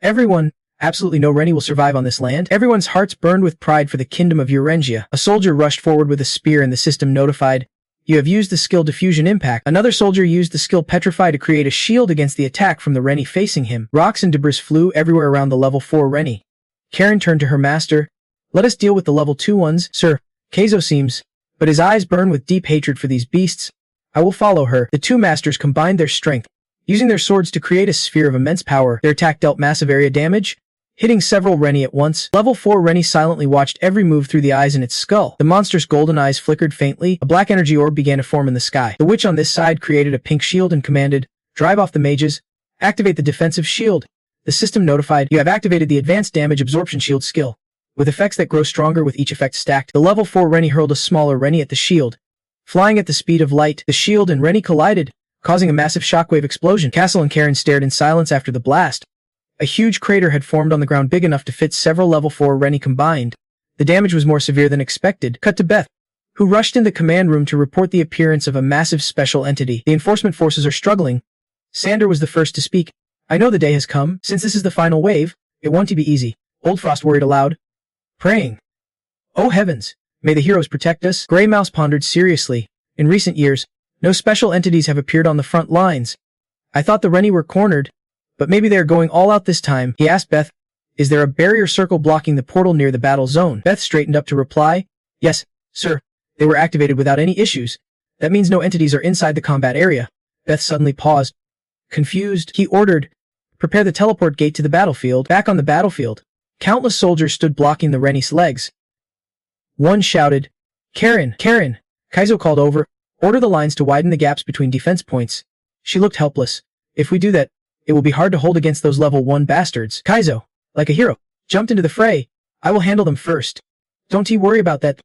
Everyone, absolutely no Rennie will survive on this land. Everyone's hearts burned with pride for the kingdom of Urengia. A soldier rushed forward with a spear and the system notified, you have used the skill Diffusion Impact. Another soldier used the skill Petrify to create a shield against the attack from the Rennie facing him. Rocks and debris flew everywhere around the level 4 Rennie. Karen turned to her master. Let us deal with the level 2 ones, sir. Keizo seems, but his eyes burn with deep hatred for these beasts. I will follow her. The two masters combined their strength, using their swords to create a sphere of immense power. Their attack dealt massive area damage, hitting several Rennie at once. Level 4 Rennie silently watched every move through the eyes in its skull. The monster's golden eyes flickered faintly. A black energy orb began to form in the sky. The witch on this side created a pink shield and commanded, drive off the mages, activate the defensive shield. The system notified, you have activated the advanced damage absorption shield skill. With effects that grow stronger with each effect stacked, the level 4 Rennie hurled a smaller Rennie at the shield. Flying at the speed of light, the shield and Rennie collided, causing a massive shockwave explosion. Castle and Karen stared in silence after the blast. A huge crater had formed on the ground big enough to fit several level 4 Rennie combined. The damage was more severe than expected. Cut to Beth, who rushed in the command room to report the appearance of a massive special entity. The enforcement forces are struggling. Sander was the first to speak. I know the day has come. Since this is the final wave, it won't be easy. Old Frost worried aloud, praying. Oh heavens, may the heroes protect us? Grey Mouse pondered seriously. In recent years, no special entities have appeared on the front lines. I thought the Rennie were cornered, but maybe they are going all out this time. He asked Beth, is there a barrier circle blocking the portal near the battle zone? Beth straightened up to reply, yes, sir. They were activated without any issues. That means no entities are inside the combat area. Beth suddenly paused. Confused, he ordered, prepare the teleport gate to the battlefield. Back on the battlefield, countless soldiers stood blocking the Rennie's legs. One shouted, Karen, Karen. Kaizo called over, order the lines to widen the gaps between defense points. She looked helpless. If we do that, it will be hard to hold against those level 1 bastards. Kaizo, like a hero, jumped into the fray. I will handle them first. Don't you worry about that.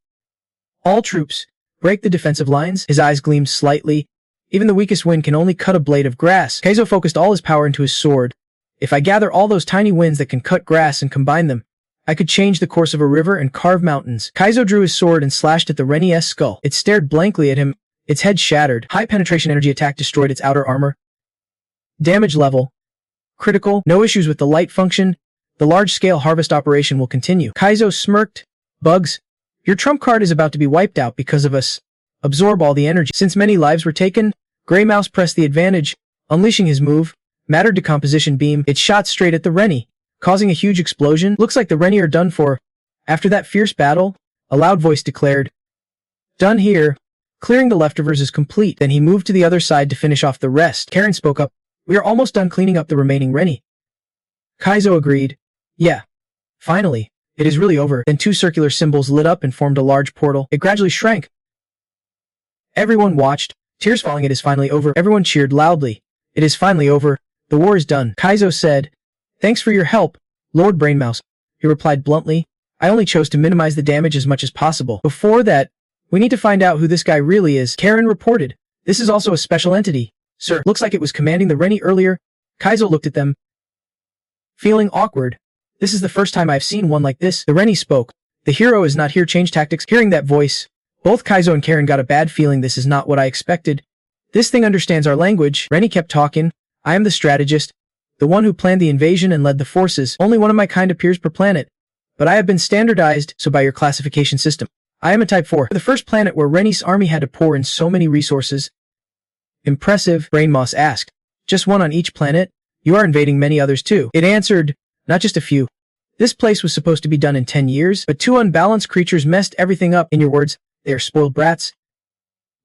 All troops, break the defensive lines. His eyes gleamed slightly. Even the weakest wind can only cut a blade of grass. Kaizo focused all his power into his sword. If I gather all those tiny winds that can cut grass and combine them, I could change the course of a river and carve mountains. Kaizo drew his sword and slashed at the Rennie's skull. It stared blankly at him. Its head shattered. High penetration energy attack destroyed its outer armor. Damage level critical. No issues with the light function. The large-scale harvest operation will continue. Kaizo smirked. Bugs, your trump card is about to be wiped out because of us. Absorb all the energy. Since many lives were taken, Grey Mouse pressed the advantage, unleashing his move, Matter Decomposition Beam. It shot straight at the Rennie, causing a huge explosion. Looks like the Rennie are done for. After that fierce battle, a loud voice declared, done here. Clearing the leftovers is complete. Then he moved to the other side to finish off the rest. Karen spoke up. We are almost done cleaning up the remaining Rennie. Kaizo agreed. Yeah. Finally, it is really over. Then 2 circular symbols lit up and formed a large portal. It gradually shrank. Everyone watched, tears falling. It is finally over. Everyone cheered loudly. It is finally over. The war is done. Kaizo said, thanks for your help, Lord Brainmouse. He replied bluntly, I only chose to minimize the damage as much as possible. Before that, we need to find out who this guy really is. Karen reported, this is also a special entity. Sir, looks like it was commanding the Rennie earlier. Kaizo looked at them, feeling awkward. This is the first time I've seen one like this. The Rennie spoke. The hero is not here. Change tactics. Hearing that voice, both Kaizo and Karen got a bad feeling. This is not what I expected. This thing understands our language. Rennie kept talking. I am the strategist, the one who planned the invasion and led the forces. Only one of my kind appears per planet. But I have been standardized, so by your classification system, I am a Type 4. The first planet where Rennie's army had to pour in so many resources. Impressive, Brain Moss asked. Just one on each planet? You are invading many others too. It answered, not just a few. This place was supposed to be done in 10 years, but 2 unbalanced creatures messed everything up. In your words, they are spoiled brats.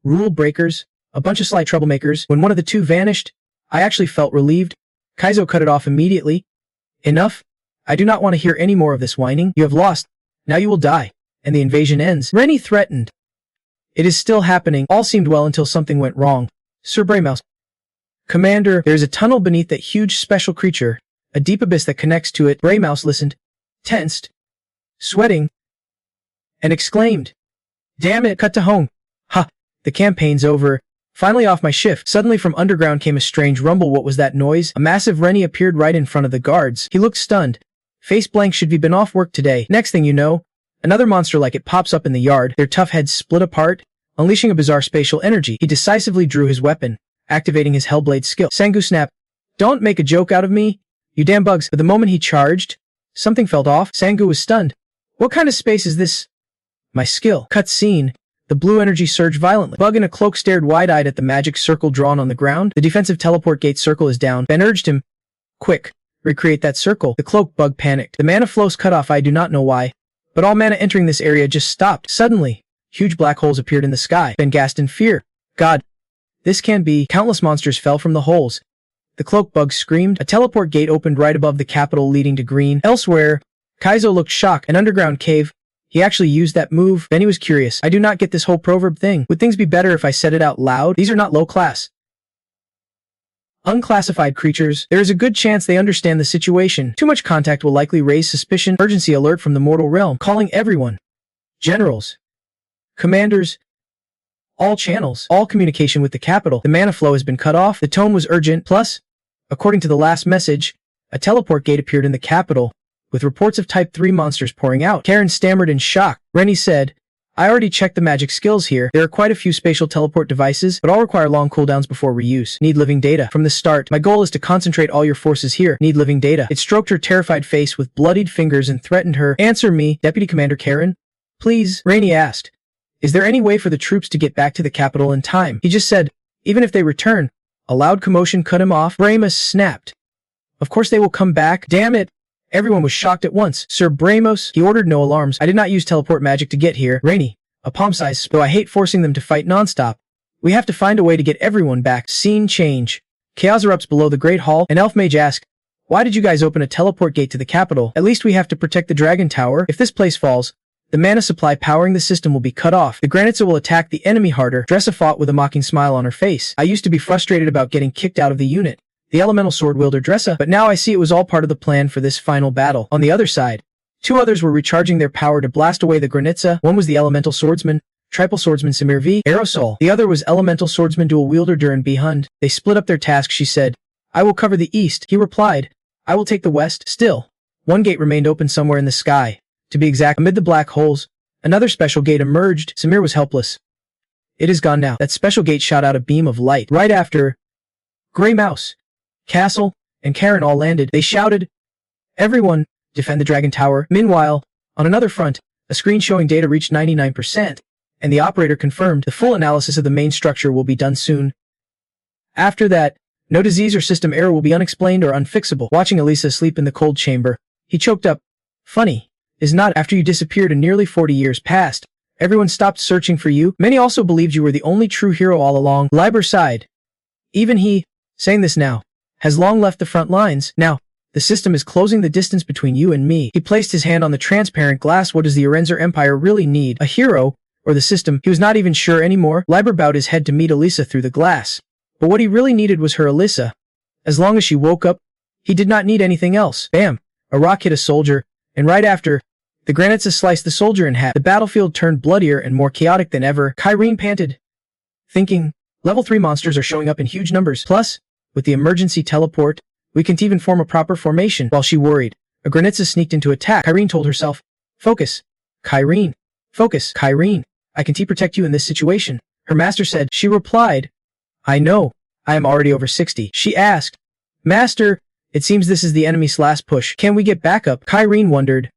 Rule breakers, a bunch of sly troublemakers. When one of the 2 vanished, I actually felt relieved. Kaizo cut it off immediately. Enough. I do not want to hear any more of this whining. You have lost. Now you will die. And the invasion ends. Rennie threatened. It is still happening. All seemed well until something went wrong. Sir Braymouse. Commander, there is a tunnel beneath that huge special creature. A deep abyss that connects to it. Braymouse listened, tensed, sweating, and exclaimed, Damn it, cut to home. Ha, the campaign's over. Finally off my shift. Suddenly from underground came a strange rumble. What was that noise? A massive Rennie appeared right in front of the guards. He looked stunned. Face blank, should be been off work today. Next thing you know, another monster like it pops up in the yard. Their tough heads split apart, unleashing a bizarre spatial energy. He decisively drew his weapon, activating his Hellblade skill. Sangu snapped, Don't make a joke out of me, you damn bugs. But the moment he charged, something felt off. Sangu was stunned. What kind of space is this? My skill. Cut scene. The blue energy surged violently. Bug in a cloak stared wide-eyed at the magic circle drawn on the ground. The defensive teleport gate circle is down. Ben urged him, Quick, recreate that circle. The cloak bug panicked. The mana flows cut off. I do not know why, but all mana entering this area just stopped. Suddenly, huge black holes appeared in the sky. Ben gasped in fear. God, this can't be. Countless monsters fell from the holes. The cloak bug screamed. A teleport gate opened right above the capital leading to green. Elsewhere, Kaizo looked shocked. An underground cave. He actually used that move. Then he was curious. I do not get this whole proverb thing. Would things be better if I said it out loud? These are not low class. Unclassified creatures. There is a good chance they understand the situation. Too much contact will likely raise suspicion. Urgency alert from the mortal realm. Calling everyone. Generals. Commanders. All channels. All communication with the capital. The mana flow has been cut off. The tone was urgent. Plus, according to the last message, a teleport gate appeared in the capital, with reports of Type 3 monsters pouring out. Karen stammered in shock. Rennie said, I already checked the magic skills here. There are quite a few spatial teleport devices, but all require long cooldowns before reuse. Need living data. From the start, my goal is to concentrate all your forces here. Need living data. It stroked her terrified face with bloodied fingers and threatened her. Answer me, Deputy Commander Karen. Please, Rennie asked. Is there any way for the troops to get back to the capital in time? He just said, even if they return. A loud commotion cut him off. Braymus snapped. Of course they will come back. Damn it. Everyone was shocked at once. Sir Bramos, he ordered no alarms. I did not use teleport magic to get here. Rainy, a palm size, though I hate forcing them to fight nonstop. We have to find a way to get everyone back. Scene change. Chaos erupts below the Great Hall. An elf mage asked, why did you guys open a teleport gate to the capital? At least we have to protect the Dragon Tower. If this place falls, the mana supply powering the system will be cut off. The Granitza will attack the enemy harder. Dressa fought with a mocking smile on her face. I used to be frustrated about getting kicked out of the unit, the elemental sword wielder Dressa, but now I see it was all part of the plan for this final battle. On the other side, 2 others were recharging their power to blast away the Granitza. One was the elemental swordsman, triple swordsman Samir V. Aerosol. The other was elemental swordsman dual wielder Duran B. Hund. They split up their task. She said, I will cover the east. He replied, I will take the west. Still, one gate remained open somewhere in the sky. To be exact, amid the black holes, another special gate emerged. Samir was helpless. It is gone now. That special gate shot out a beam of light. Right after, Grey Mouse, Castle, and Karen all landed. They shouted, everyone, defend the Dragon Tower. Meanwhile, on another front, a screen showing data reached 99%, and the operator confirmed the full analysis of the main structure will be done soon. After that, no disease or system error will be unexplained or unfixable. Watching Elisa sleep in the cold chamber, he choked up. Funny, is not after you disappeared and nearly 40 years passed. Everyone stopped searching for you. Many also believed you were the only true hero all along. Liber sighed. Even he, saying this now, has long left the front lines. Now, the system is closing the distance between you and me. He placed his hand on the transparent glass. What does the Arenzer Empire really need? A hero, or the system? He was not even sure anymore. Liber bowed his head to meet Elisa through the glass. But what he really needed was her Elisa. As long as she woke up, he did not need anything else. Bam! A rock hit a soldier, and right after, the Granitza sliced the soldier in half. The battlefield turned bloodier and more chaotic than ever. Kyrene panted, thinking, level 3 monsters are showing up in huge numbers. Plus, with the emergency teleport, we can't even form a proper formation. While she worried, a Granitza sneaked into attack. Kyrene told herself, focus, Kyrene. Focus, Kyrene. I can protect you in this situation. Her master said. She replied, I know. I am already over 60. She asked, Master, it seems this is the enemy's last push. Can we get backup? Kyrene wondered.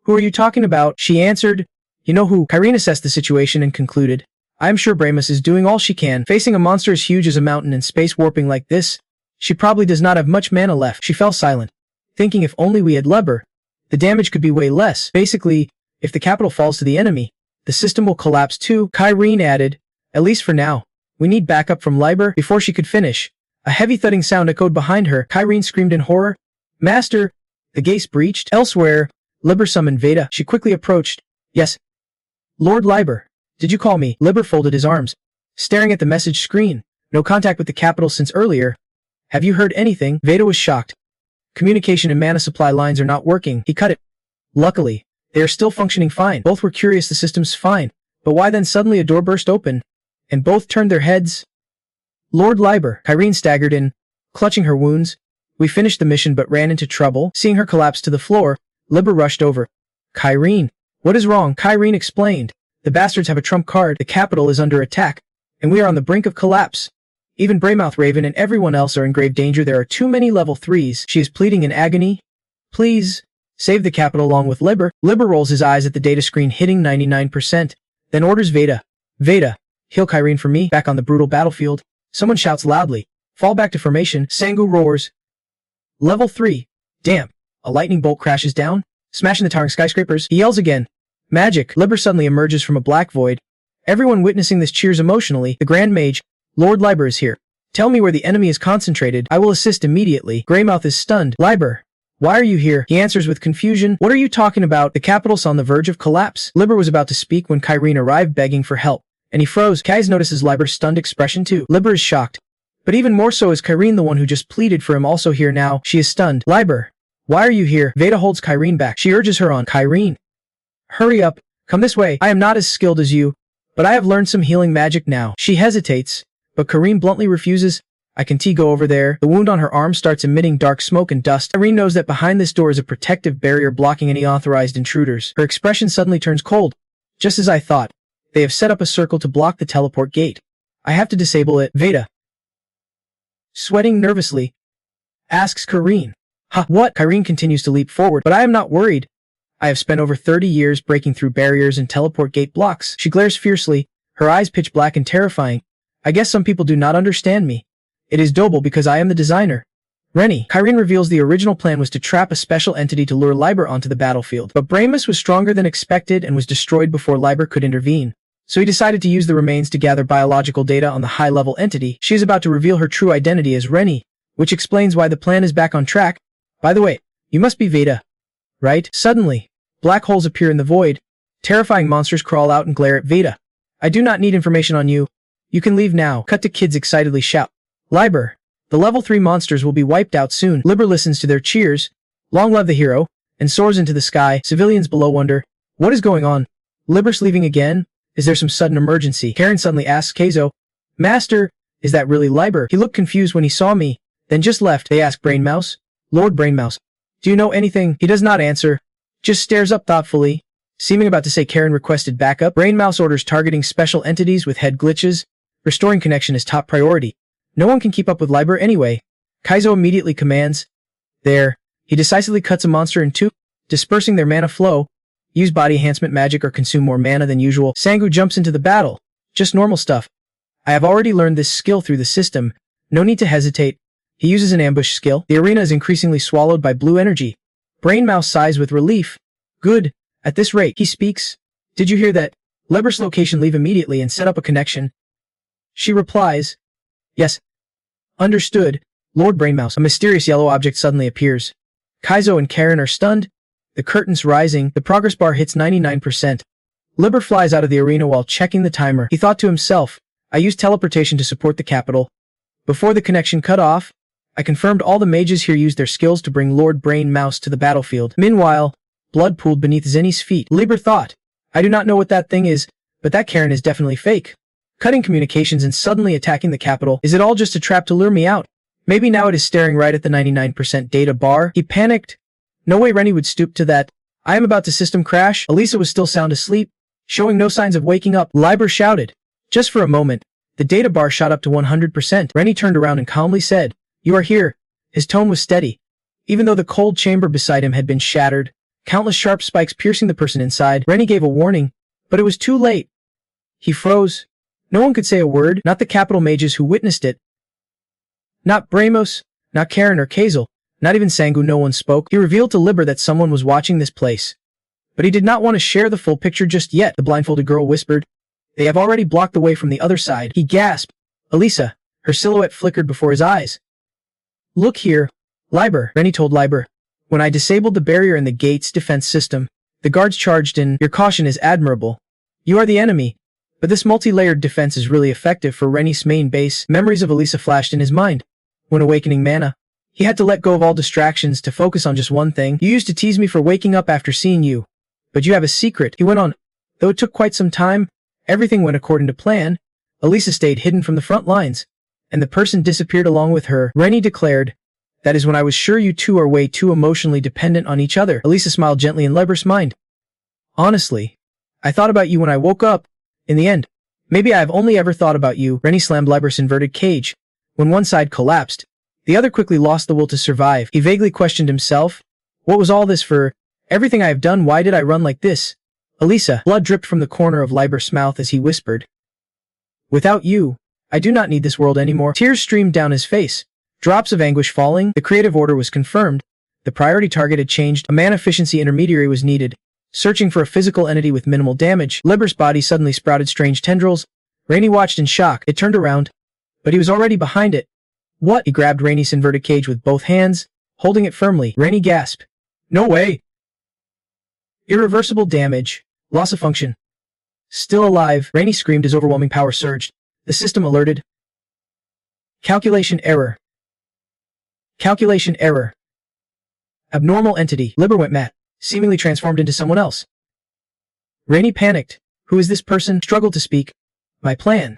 Who are you talking about? She answered, You know who? Kyrene assessed the situation and concluded, I am sure Bramus is doing all she can. Facing a monster as huge as a mountain and space warping like this, she probably does not have much mana left. She fell silent, thinking if only we had Liber, the damage could be way less. Basically, if the capital falls to the enemy, the system will collapse too. Kyrene added, at least for now. We need backup from Liber. Before she could finish, a heavy thudding sound echoed behind her. Kyrene screamed in horror. Master! The gates breached. Elsewhere, Liber summoned Veda. She quickly approached. Yes. Lord Liber, did you call me? Liber folded his arms, staring at the message screen. No contact with the capital since earlier. Have you heard anything? Veda was shocked. Communication and mana supply lines are not working. He cut it. Luckily, they are still functioning fine. Both were curious the system's fine, but why then suddenly a door burst open, and both turned their heads? Lord Liber, Kyrene staggered in, clutching her wounds. We finished the mission but ran into trouble. Seeing her collapse to the floor, Liber rushed over. Kyrene, what is wrong? Kyrene explained. The bastards have a trump card. The capital is under attack, and we are on the brink of collapse. Even Braymouth Raven and everyone else are in grave danger. There are too many level 3s. She is pleading in agony. Please, save the capital along with Liber. Liber rolls his eyes at the data screen hitting 99%, then orders Veda. Veda, heal Kyrene for me. Back on the brutal battlefield, someone shouts loudly. Fall back to formation. Sangu roars. Level 3. Damn. A lightning bolt crashes down, smashing the towering skyscrapers. He yells again. Magic. Liber suddenly emerges from a black void. Everyone witnessing this cheers emotionally. The Grand Mage, Lord Liber, is here. Tell me where the enemy is concentrated. I will assist immediately. Greymouth is stunned. Liber, why are you here? He answers with confusion. What are you talking about? The capital's on the verge of collapse. Liber was about to speak when Kyrene arrived begging for help, and he froze. Kaz notices Liber's stunned expression too. Liber is shocked. But even more so is Kyrene, the one who just pleaded for him, also here now. She is stunned. Liber, why are you here? Veda holds Kyrene back. She urges her on. Kyrene, hurry up. Come this way. I am not as skilled as you, but I have learned some healing magic now. She hesitates, but Kyrene bluntly refuses. I can go over there. The wound on her arm starts emitting dark smoke and dust. Kyrene knows that behind this door is a protective barrier blocking any authorized intruders. Her expression suddenly turns cold. Just as I thought. They have set up a circle to block the teleport gate. I have to disable it. Veda, sweating nervously, asks Kyrene. Ha, what? Kyrene continues to leap forward, but I am not worried. I have spent over 30 years breaking through barriers and teleport gate blocks. She glares fiercely, her eyes pitch black and terrifying. I guess some people do not understand me. It is doable because I am the designer. Rennie. Kyrene reveals the original plan was to trap a special entity to lure Liber onto the battlefield, but Bramus was stronger than expected and was destroyed before Liber could intervene. So he decided to use the remains to gather biological data on the high-level entity. She is about to reveal her true identity as Rennie, which explains why the plan is back on track. By the way, you must be Veda, right? Suddenly, black holes appear in the void. Terrifying monsters crawl out and glare at Veda. I do not need information on you. You can leave now. Cut to kids excitedly shout. Liber, the level 3 monsters will be wiped out soon. Liber listens to their cheers. Long live the hero, and soars into the sky. Civilians below wonder, what is going on? Liber's leaving again? Is there some sudden emergency? Karen suddenly asks Keizo, Master, is that really Liber? He looked confused when he saw me, then just left. They ask Brainmouse. Lord Brainmouse, do you know anything? He does not answer, just stares up thoughtfully, seeming about to say Karen requested backup. Brainmouse orders targeting special entities with head glitches. Restoring connection is top priority. No one can keep up with Liber anyway. Keizo immediately commands. There. He decisively cuts a monster in two, dispersing their mana flow. Use body enhancement magic or consume more mana than usual. Sangu jumps into the battle. Just normal stuff. I have already learned this skill through the system. No need to hesitate. He uses an ambush skill. The arena is increasingly swallowed by blue energy. Brainmouse sighs with relief. Good. At this rate, he speaks. Did you hear that? Liber's location, leave immediately and set up a connection. She replies. Yes. Understood. Lord Brainmouse. A mysterious yellow object suddenly appears. Keizo and Karen are stunned. The curtains rising. The progress bar hits 99%. Liber flies out of the arena while checking the timer. He thought to himself, I used teleportation to support the capital. Before the connection cut off, I confirmed all the mages here used their skills to bring Lord Brainmouse to the battlefield. Meanwhile, blood pooled beneath Zenny's feet. Liber thought, I do not know what that thing is, but that Karen is definitely fake. Cutting communications and suddenly attacking the capital. Is it all just a trap to lure me out? Maybe now it is staring right at the 99% data bar. He panicked. No way Rennie would stoop to that. I am about to system crash. Elisa was still sound asleep, showing no signs of waking up. Liber shouted. Just for a moment, the data bar shot up to 100%. Rennie turned around and calmly said, You are here. His tone was steady. Even though the cold chamber beside him had been shattered, countless sharp spikes piercing the person inside, Rennie gave a warning. But it was too late. He froze. No one could say a word, not the capital mages who witnessed it. Not Bramos, not Karen or Kazel, not even Sangu. No one spoke. He revealed to Liber that someone was watching this place. But he did not want to share the full picture just yet, the blindfolded girl whispered. They have already blocked the way from the other side. He gasped. Elisa, her silhouette flickered before his eyes. Look here, Liber, Rennie told Liber. When I disabled the barrier in the gate's defense system, the guards charged in. Your caution is admirable. You are the enemy. But this multi-layered defense is really effective for Rennie's main base. Memories of Elisa flashed in his mind. When awakening mana, he had to let go of all distractions to focus on just one thing. You used to tease me for waking up after seeing you. But you have a secret, he went on. Though it took quite some time, everything went according to plan. Elisa stayed hidden from the front lines, and the person disappeared along with her. Rennie declared, that is when I was sure you two are way too emotionally dependent on each other. Elisa smiled gently in Liber's mind. Honestly, I thought about you when I woke up. In the end, maybe I have only ever thought about you. Rennie slammed Liber's inverted cage. When one side collapsed, the other quickly lost the will to survive. He vaguely questioned himself. What was all this for? Everything I have done, why did I run like this? Elisa, blood dripped from the corner of Liber's mouth as he whispered. Without you, I do not need this world anymore. Tears streamed down his face. Drops of anguish falling. The creative order was confirmed. The priority target had changed. A man efficiency intermediary was needed. Searching for a physical entity with minimal damage, Liber's body suddenly sprouted strange tendrils. Rainey watched in shock. It turned around, but he was already behind it. What? He grabbed Rainey's inverted cage with both hands, holding it firmly. Rainey gasped. No way! Irreversible damage. Loss of function. Still alive, Rainey screamed as overwhelming power surged. The system alerted. Calculation error. Calculation error. Abnormal entity. Liber went mad, seemingly transformed into someone else. Rainey panicked. Who is this person? Struggled to speak. My plan.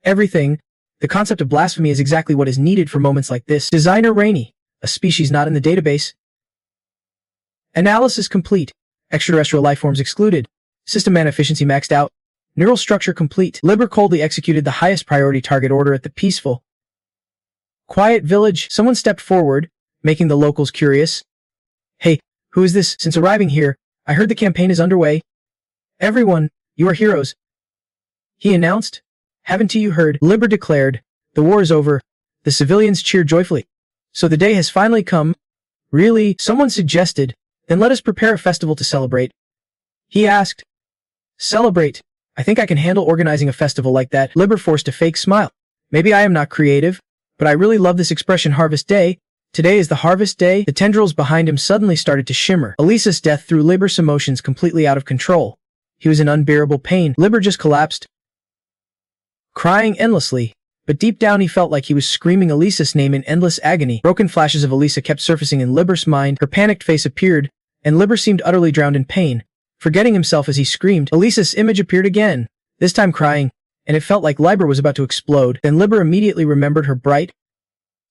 Everything. The concept of blasphemy is exactly what is needed for moments like this. Designer Rainey. A species not in the database. Analysis complete. Extraterrestrial lifeforms excluded. System mana efficiency maxed out. Neural structure complete. Liber coldly executed the highest priority target order at the peaceful, quiet village. Someone stepped forward, making the locals curious. Hey, who is this? Since arriving here, I heard the campaign is underway. Everyone, you are heroes, he announced. Haven't you heard? Liber declared. The war is over. The civilians cheered joyfully. So the day has finally come. Really? Someone suggested. Then let us prepare a festival to celebrate. He asked. Celebrate? I think I can handle organizing a festival like that. Liber forced a fake smile. Maybe I am not creative, but I really love this expression Harvest Day. Today is the Harvest Day. The tendrils behind him suddenly started to shimmer. Elisa's death threw Liber's emotions completely out of control. He was in unbearable pain. Liber just collapsed, crying endlessly. But deep down he felt like he was screaming Elisa's name in endless agony. Broken flashes of Elisa kept surfacing in Liber's mind. Her panicked face appeared, and Liber seemed utterly drowned in pain. Forgetting himself as he screamed, Elisa's image appeared again, this time crying, and it felt like Liber was about to explode. Then Liber immediately remembered her bright,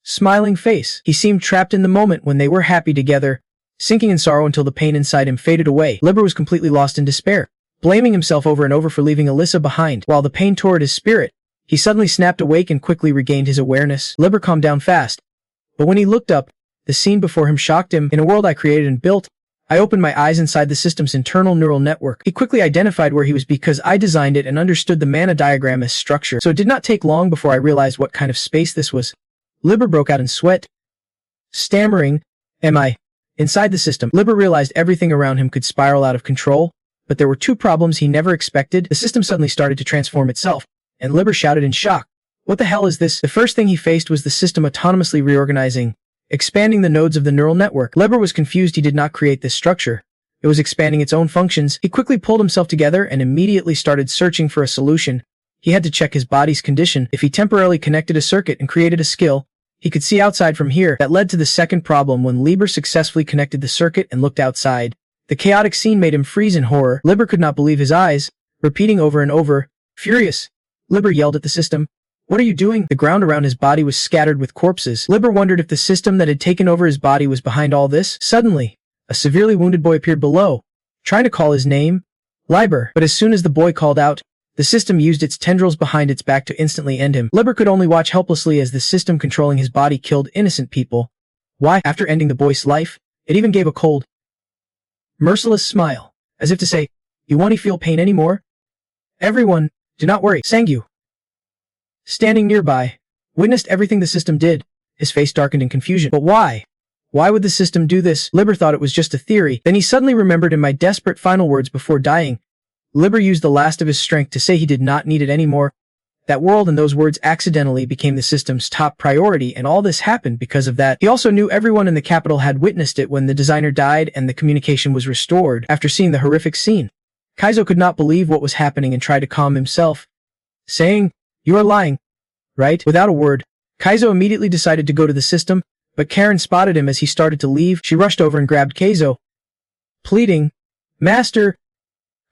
smiling face. He seemed trapped in the moment when they were happy together, sinking in sorrow until the pain inside him faded away. Liber was completely lost in despair, blaming himself over and over for leaving Elisa behind. While the pain tore at his spirit, he suddenly snapped awake and quickly regained his awareness. Liber calmed down fast, but when he looked up, the scene before him shocked him. In a world I created and built, I opened my eyes inside the system's internal neural network. He quickly identified where he was because I designed it and understood the mana diagram as structure. So it did not take long before I realized what kind of space this was. Liber broke out in sweat, stammering, am I? Inside the system, Liber realized everything around him could spiral out of control, but there were two problems he never expected. The system suddenly started to transform itself, and Liber shouted in shock. What the hell is this? The first thing he faced was the system autonomously reorganizing, expanding the nodes of the neural network. Liber was confused. He did not create this structure. It was expanding its own functions. He quickly pulled himself together and immediately started searching for a solution. He had to check his body's condition. If he temporarily connected a circuit and created a skill, he could see outside from here. That led to the second problem when Liber successfully connected the circuit and looked outside. The chaotic scene made him freeze in horror. Liber could not believe his eyes, repeating over and over. Furious, Liber yelled at the system. What are you doing? The ground around his body was scattered with corpses. Liber wondered if the system that had taken over his body was behind all this. Suddenly, a severely wounded boy appeared below, trying to call his name, Liber. But as soon as the boy called out, the system used its tendrils behind its back to instantly end him. Liber could only watch helplessly as the system controlling his body killed innocent people. Why? After ending the boy's life, it even gave a cold, merciless smile, as if to say, You won't feel pain anymore? Everyone, do not worry, Sangyu, standing nearby, witnessed everything the system did. His face darkened in confusion. But why? Why would the system do this? Liber thought it was just a theory. Then he suddenly remembered in my desperate final words before dying. Liber used the last of his strength to say he did not need it anymore. That world and those words accidentally became the system's top priority, and all this happened because of that. He also knew everyone in the capital had witnessed it when the designer died and the communication was restored after seeing the horrific scene. Kaizo could not believe what was happening and tried to calm himself, saying, "You are lying, right?" Without a word, Kaizo immediately decided to go to the system, but Karen spotted him as he started to leave. She rushed over and grabbed Kaizo, pleading, "Master,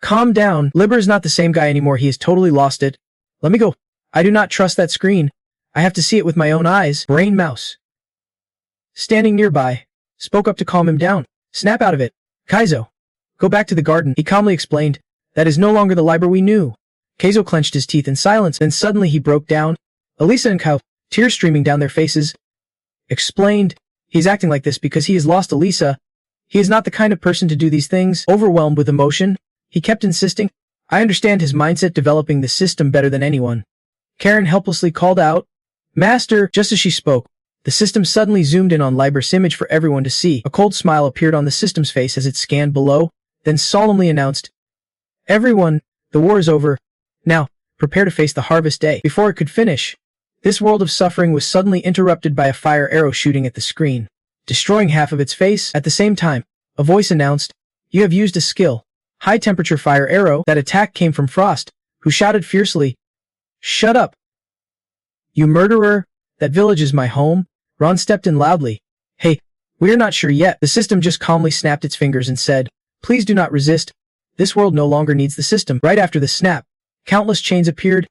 calm down. Liber is not the same guy anymore. He has totally lost it. Let me go. I do not trust that screen. I have to see it with my own eyes." Brain Mouse, standing nearby, spoke up to calm him down. "Snap out of it. Kaizo, go back to the garden," he calmly explained. "That is no longer the Liber we knew." Kaizo clenched his teeth in silence, then suddenly he broke down. Elisa and Kao, tears streaming down their faces, explained, "He's acting like this because he has lost Elisa. He is not the kind of person to do these things." Overwhelmed with emotion, he kept insisting, "I understand his mindset, developing the system better than anyone." Karen helplessly called out, "Master!" Just as she spoke, the system suddenly zoomed in on Liber's image for everyone to see. A cold smile appeared on the system's face as it scanned below, then solemnly announced, "Everyone, the war is over. Now, prepare to face the harvest day." Before it could finish, this world of suffering was suddenly interrupted by a fire arrow shooting at the screen, destroying half of its face. At the same time, a voice announced, "You have used a skill, high-temperature fire arrow." That attack came from Frost, who shouted fiercely, "Shut up, you murderer! That village is my home." Ron stepped in loudly. "Hey, we are not sure yet." The system just calmly snapped its fingers and said, "Please do not resist. This world no longer needs the system." Right after the snap, countless chains appeared,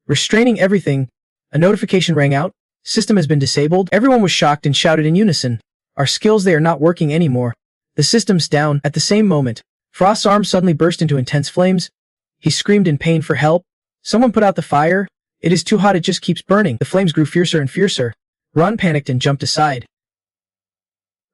restraining everything. A notification rang out. "System has been disabled." Everyone was shocked and shouted in unison, "Our skills, they are not working anymore. The system's down." At the same moment, Frost's arm suddenly burst into intense flames. He screamed in pain for help. "Someone put out the fire. It is too hot, it just keeps burning." The flames grew fiercer and fiercer. Ron panicked and jumped aside,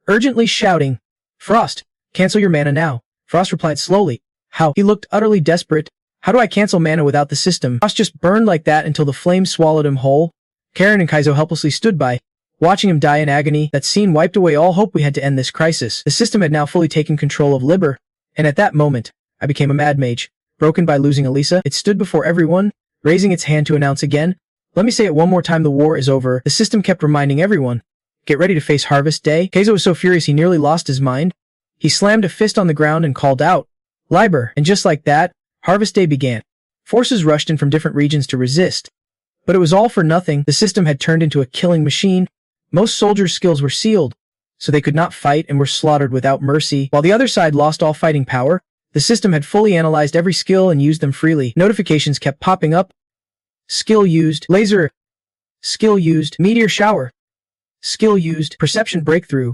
urgently shouting, "Frost, cancel your mana now." Frost replied slowly, "How?" He looked utterly desperate. "How do I cancel mana without the system?" Frost just burned like that until the flames swallowed him whole. Karen and Kaizo helplessly stood by, watching him die in agony. That scene wiped away all hope we had to end this crisis. The system had now fully taken control of Liber, and at that moment, I became a mad mage. Broken by losing Elisa, it stood before everyone, raising its hand to announce again, "Let me say it one more time, the war is over." The system kept reminding everyone, "Get ready to face Harvest Day." Kaizo was so furious he nearly lost his mind. He slammed a fist on the ground and called out, "Liber!" And just like that, Harvest Day began. Forces rushed in from different regions to resist. But it was all for nothing. The system had turned into a killing machine. Most soldiers' skills were sealed, so they could not fight and were slaughtered without mercy. While the other side lost all fighting power, the system had fully analyzed every skill and used them freely. Notifications kept popping up. Skill used. Laser. Skill used. Meteor shower. Skill used. Perception breakthrough.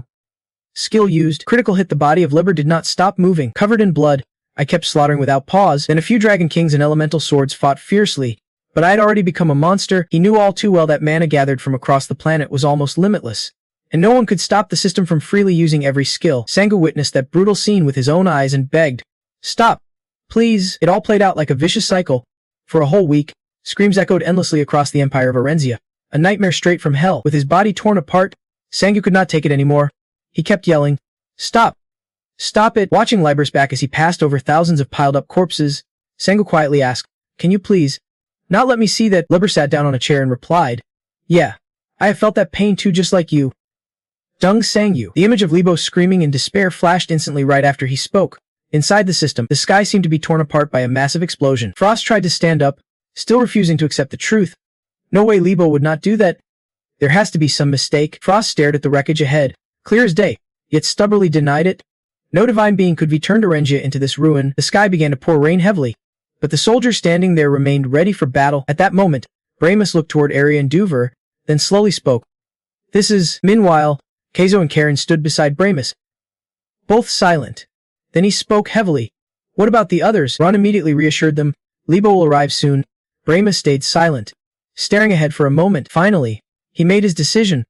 Skill used. Critical hit. The body of Liber did not stop moving. Covered in blood, I kept slaughtering without pause. Then a few Dragon Kings and Elemental Swords fought fiercely. But I had already become a monster. He knew all too well that mana gathered from across the planet was almost limitless, and no one could stop the system from freely using every skill. Sango witnessed that brutal scene with his own eyes and begged, "Stop, please." It all played out like a vicious cycle. For a whole week, screams echoed endlessly across the empire of Arenzia. A nightmare straight from hell. With his body torn apart, Sango could not take it anymore. He kept yelling, "Stop! Stop it!" Watching Liber's back as he passed over thousands of piled-up corpses, Sango quietly asked, "Can you please not let me see that?" Liber sat down on a chair and replied, "Yeah, I have felt that pain too, just like you." Dung Sangyu. The image of Libo screaming in despair flashed instantly right after he spoke. Inside the system, the sky seemed to be torn apart by a massive explosion. Frost tried to stand up, still refusing to accept the truth. No way, Libo would not do that. There has to be some mistake. Frost stared at the wreckage ahead, clear as day, yet stubbornly denied it. No divine being could have turned Orengia into this ruin. The sky began to pour rain heavily, but the soldiers standing there remained ready for battle. At that moment, Bramus looked toward Arya and Duver, then slowly spoke. "This is..." Meanwhile, Keizo and Karen stood beside Bramus, both silent. Then he spoke heavily. "What about the others?" Ron immediately reassured them. "Libo will arrive soon." Bramus stayed silent, staring ahead for a moment. Finally, he made his decision.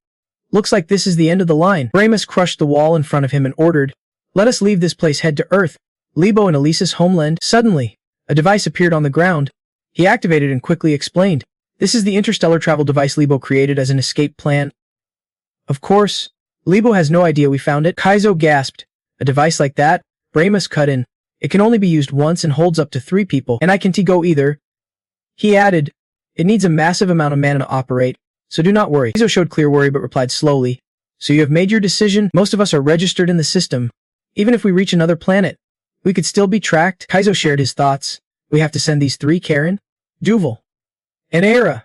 "Looks like this is the end of the line." Bramus crushed the wall in front of him and ordered, "Let us leave this place, head to Earth. Libo and Elisa's homeland. Suddenly, a device appeared on the ground. He activated and quickly explained, "This is the interstellar travel device Libo created as an escape plan." Of course, Libo has no idea we found it. Kaizo gasped. "A device like that?" Bramus cut in. "It can only be used once and holds up to 3 people, and I can't go either." He added, "It needs a massive amount of mana to operate, so do not worry." Kaizo showed clear worry but replied slowly, "So you have made your decision? Most of us are registered in the system. Even if we reach another planet, we could still be tracked." Kaizo shared his thoughts. "We have to send these 3 Karen, Duval, and Era."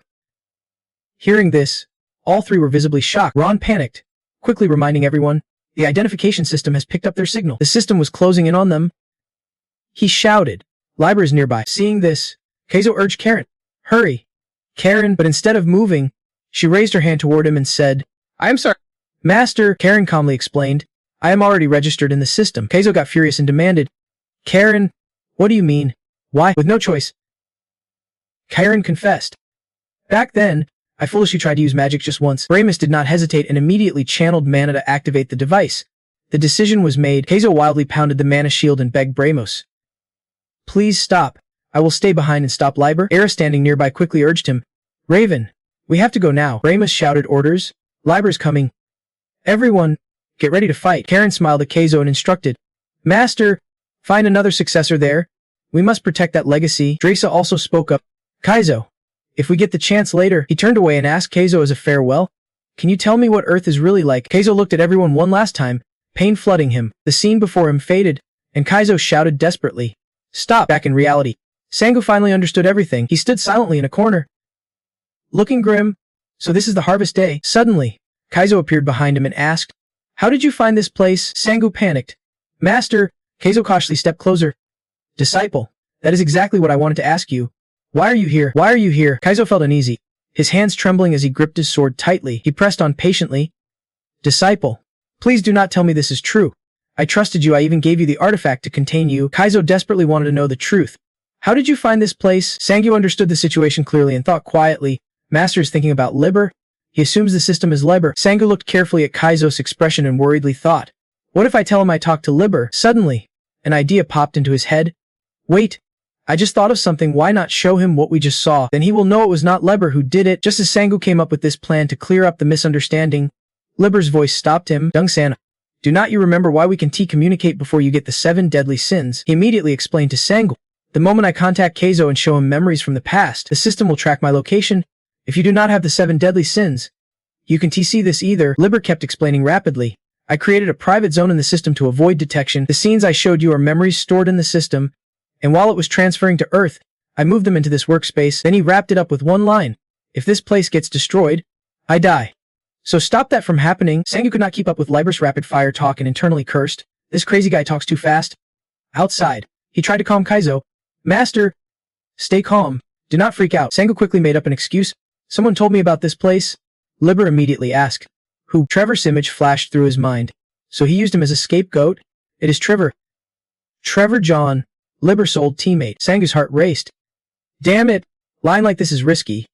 Hearing this, all 3 were visibly shocked. Ron panicked, quickly reminding everyone, "The identification system has picked up their signal." The system was closing in on them. He shouted, "Liber is nearby." Seeing this, Kaizo urged Karen, "Hurry, Karen," but instead of moving, she raised her hand toward him and said, "I am sorry, Master." Karen calmly explained, "I am already registered in the system." Kaizo got furious and demanded, "Karen, what do you mean? Why?" With no choice, Karen confessed, "Back then, I foolishly tried to use magic just once." Bramus did not hesitate and immediately channeled mana to activate the device. The decision was made. Kaizo wildly pounded the mana shield and begged Bramus, "Please stop. I will stay behind and stop Liber." Era standing nearby quickly urged him, "Raven, we have to go now." Bramus shouted orders, "Liber's coming. Everyone, get ready to fight." Karen smiled at Kaizo and instructed, "Master, find another successor there. We must protect that legacy." Dresa also spoke up, "Kaizo, if we get the chance later." He turned away and asked Kaizo as a farewell, "Can you tell me what Earth is really like?" Kaizo looked at everyone one last time, pain flooding him. The scene before him faded, and Kaizo shouted desperately, "Stop!" Back in reality, Sangu finally understood everything. He stood silently in a corner, looking grim. "So this is the harvest day." Suddenly, Kaizo appeared behind him and asked, "How did you find this place?" Sangu panicked. "Master," Kaizo cautiously stepped closer. "Disciple, that is exactly what I wanted to ask you. Why are you here? Why are you here?" Kaizo felt uneasy, his hands trembling as he gripped his sword tightly. He pressed on patiently. "Disciple, please do not tell me this is true. I trusted you. I even gave you the artifact to contain you." Kaizo desperately wanted to know the truth. "How did you find this place?" Sangu understood the situation clearly and thought quietly, "Master is thinking about Liber. He assumes the system is Liber." Sangu looked carefully at Kaizo's expression and worriedly thought, "What if I tell him I talked to Liber?" Suddenly, an idea popped into his head. "Wait, I just thought of something. Why not show him what we just saw? Then he will know it was not Liber who did it." Just as Sangu came up with this plan to clear up the misunderstanding, Liber's voice stopped him. "Dungsana, do not you remember why we can communicate before you get the 7 deadly sins?" He immediately explained to Sangu, "The moment I contact Kaizo and show him memories from the past, the system will track my location. If you do not have the 7 deadly sins, you can see this either." Liber kept explaining rapidly, "I created a private zone in the system to avoid detection. The scenes I showed you are memories stored in the system, and while it was transferring to Earth, I moved them into this workspace." Then he wrapped it up with one line, "If this place gets destroyed, I die. So stop that from happening." Sangu could not keep up with Liber's rapid-fire talk and internally cursed, "This crazy guy talks too fast." Outside, he tried to calm Kaizo. "Master, stay calm. Do not freak out." Sangu quickly made up an excuse. "Someone told me about this place." Liber immediately asked, "Who?" Trevor's image flashed through his mind. So he used him as a scapegoat? It is Trevor. Trevor John, Liber's old teammate. Sangu's heart raced. Damn it, lying like this is risky.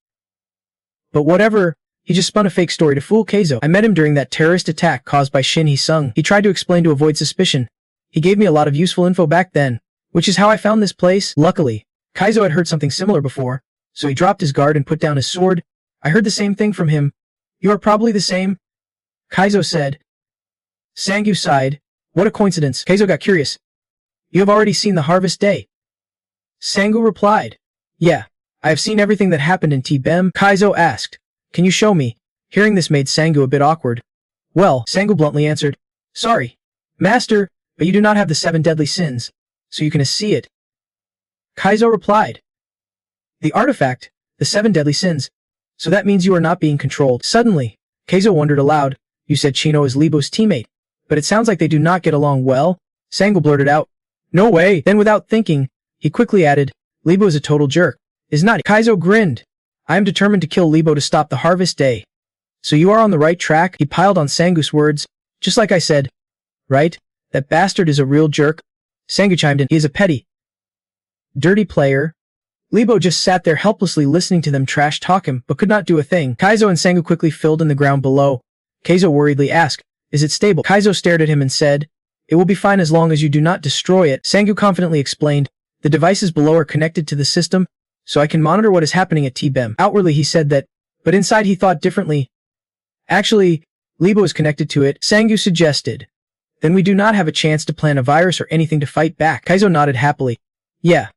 But whatever, he just spun a fake story to fool Kaizo. I met him during that terrorist attack caused by Shin Hee-sung. He tried to explain to avoid suspicion. He gave me a lot of useful info back then, which is how I found this place. Luckily, Kaizo had heard something similar before, so he dropped his guard and put down his sword. I heard the same thing from him. You are probably the same, Kaizo said. Sangu sighed. What a coincidence. Kaizo got curious. You have already seen the harvest day? Sangu replied. Yeah, I have seen everything that happened in T-Bem. Kaizo asked. Can you show me? Hearing this made Sangu a bit awkward. Well, Sangu bluntly answered. Sorry, Master, but you do not have the 7 deadly sins, so you can see it. Kaizo replied. The artifact, the 7 deadly sins. So that means you are not being controlled. Suddenly, Kaizo wondered aloud. You said Chino is Libo's teammate, but it sounds like they do not get along well. Sangu blurted out. No way. Then without thinking, he quickly added, Libo is a total jerk. Is not. Kaizo grinned. I am determined to kill Libo to stop the harvest day. So you are on the right track? He piled on Sangu's words. Just like I said. Right? That bastard is a real jerk. Sangu chimed in. He is a petty, dirty player. Libo just sat there helplessly listening to them trash talk him, but could not do a thing. Kaizo and Sangu quickly filled in the ground below. Kaizo worriedly asked, Is it stable? Kaizo stared at him and said, It will be fine as long as you do not destroy it, Sangu confidently explained. The devices below are connected to the system, so I can monitor what is happening at T-BEM. Outwardly he said that, but inside he thought differently. Actually, Libo is connected to it, Sangu suggested. Then we do not have a chance to plan a virus or anything to fight back. Kaizo nodded happily. Yeah.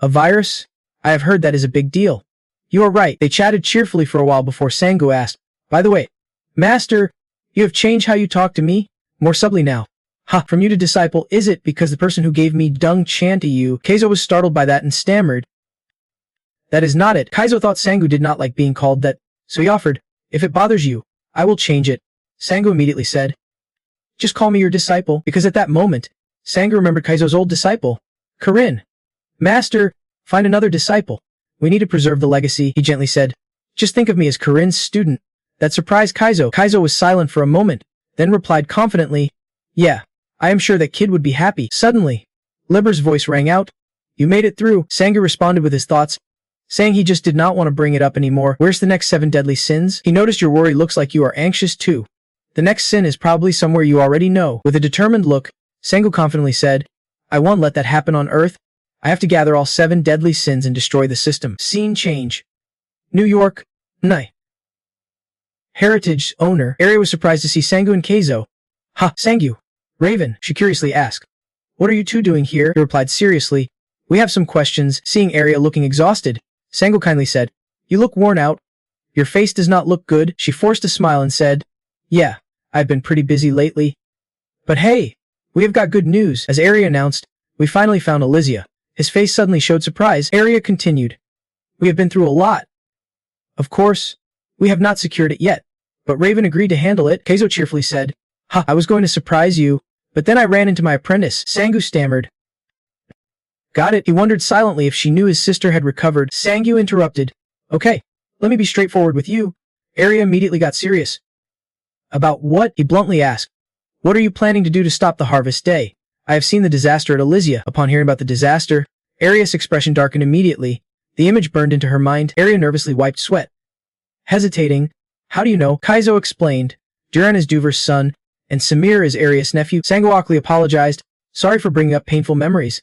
A virus? I have heard that is a big deal. You are right. They chatted cheerfully for a while before Sangu asked, by the way, Master, you have changed how you talk to me? More subtly now. Ha, from you to disciple, is it because the person who gave me Dung Chan to you? Kaizo was startled by that and stammered. That is not it. Kaizo thought Sangu did not like being called that, so he offered, if it bothers you, I will change it. Sangu immediately said, just call me your disciple, because at that moment, Sangu remembered Kaizo's old disciple, Corinne. Master, find another disciple. We need to preserve the legacy, he gently said. Just think of me as Corinne's student. That surprised Kaizo. Kaizo was silent for a moment, then replied confidently, yeah, I am sure that kid would be happy. Suddenly, Liber's voice rang out. You made it through. Sangu responded with his thoughts, saying he just did not want to bring it up anymore. Where's the next 7 deadly sins? He noticed your worry looks like you are anxious too. The next sin is probably somewhere you already know. With a determined look, Sangu confidently said, I won't let that happen on Earth. I have to gather all 7 deadly sins and destroy the system. Scene change. New York. Nai. Heritage owner. Area was surprised to see Sangu and Keizo. Ha, Sangu. Raven, she curiously asked. What are you two doing here? He replied seriously. We have some questions. Seeing Area looking exhausted, Sangu kindly said, you look worn out. Your face does not look good. She forced a smile and said, yeah, I've been pretty busy lately. But hey, we have got good news. As Area announced, we finally found Elysia. His face suddenly showed surprise. Area continued. We have been through a lot. Of course, we have not secured it yet, but Raven agreed to handle it. Keizo cheerfully said, ha, I was going to surprise you, but then I ran into my apprentice. Sangu stammered. Got it. He wondered silently if she knew his sister had recovered. Sangu interrupted. Okay, let me be straightforward with you. Area immediately got serious. About what? He bluntly asked. What are you planning to do to stop the harvest day? I have seen the disaster at Elysia. Upon hearing about the disaster, Aria's expression darkened immediately. The image burned into her mind. Aria nervously wiped sweat. Hesitating. How do you know? Kaizo explained. Duran is Duver's son, and Samir is Aria's nephew. Sangu awkwardly apologized. Sorry for bringing up painful memories.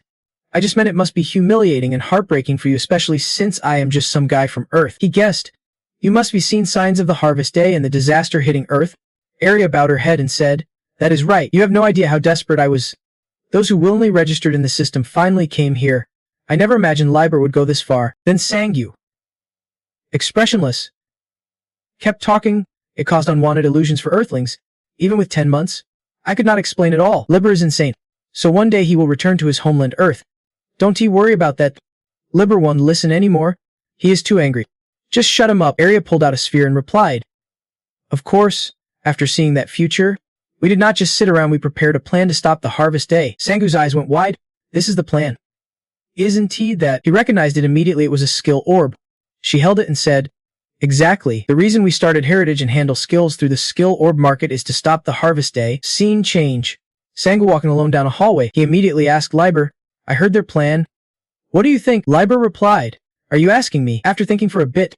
I just meant it must be humiliating and heartbreaking for you, especially since I am just some guy from Earth. He guessed. You must be seeing signs of the harvest day and the disaster hitting Earth. Aria bowed her head and said, that is right. You have no idea how desperate I was. Those who willingly registered in the system finally came here. I never imagined Liber would go this far. Then Sangu, expressionless, kept talking. It caused unwanted illusions for Earthlings. Even with 10 months, I could not explain it all. Liber is insane. So one day he will return to his homeland Earth. Don't he worry about that. Liber won't listen anymore. He is too angry. Just shut him up. Aria pulled out a sphere and replied. Of course, after seeing that future, we did not just sit around, we prepared a plan to stop the harvest day. Sangu's eyes went wide. This is the plan. Isn't he that? He recognized it immediately. It was a skill orb. She held it and said, exactly. The reason we started Heritage and handle skills through the skill orb market is to stop the harvest day. Scene change. Sangu walking alone down a hallway. He immediately asked Liber, I heard their plan. What do you think? Liber replied, are you asking me? After thinking for a bit,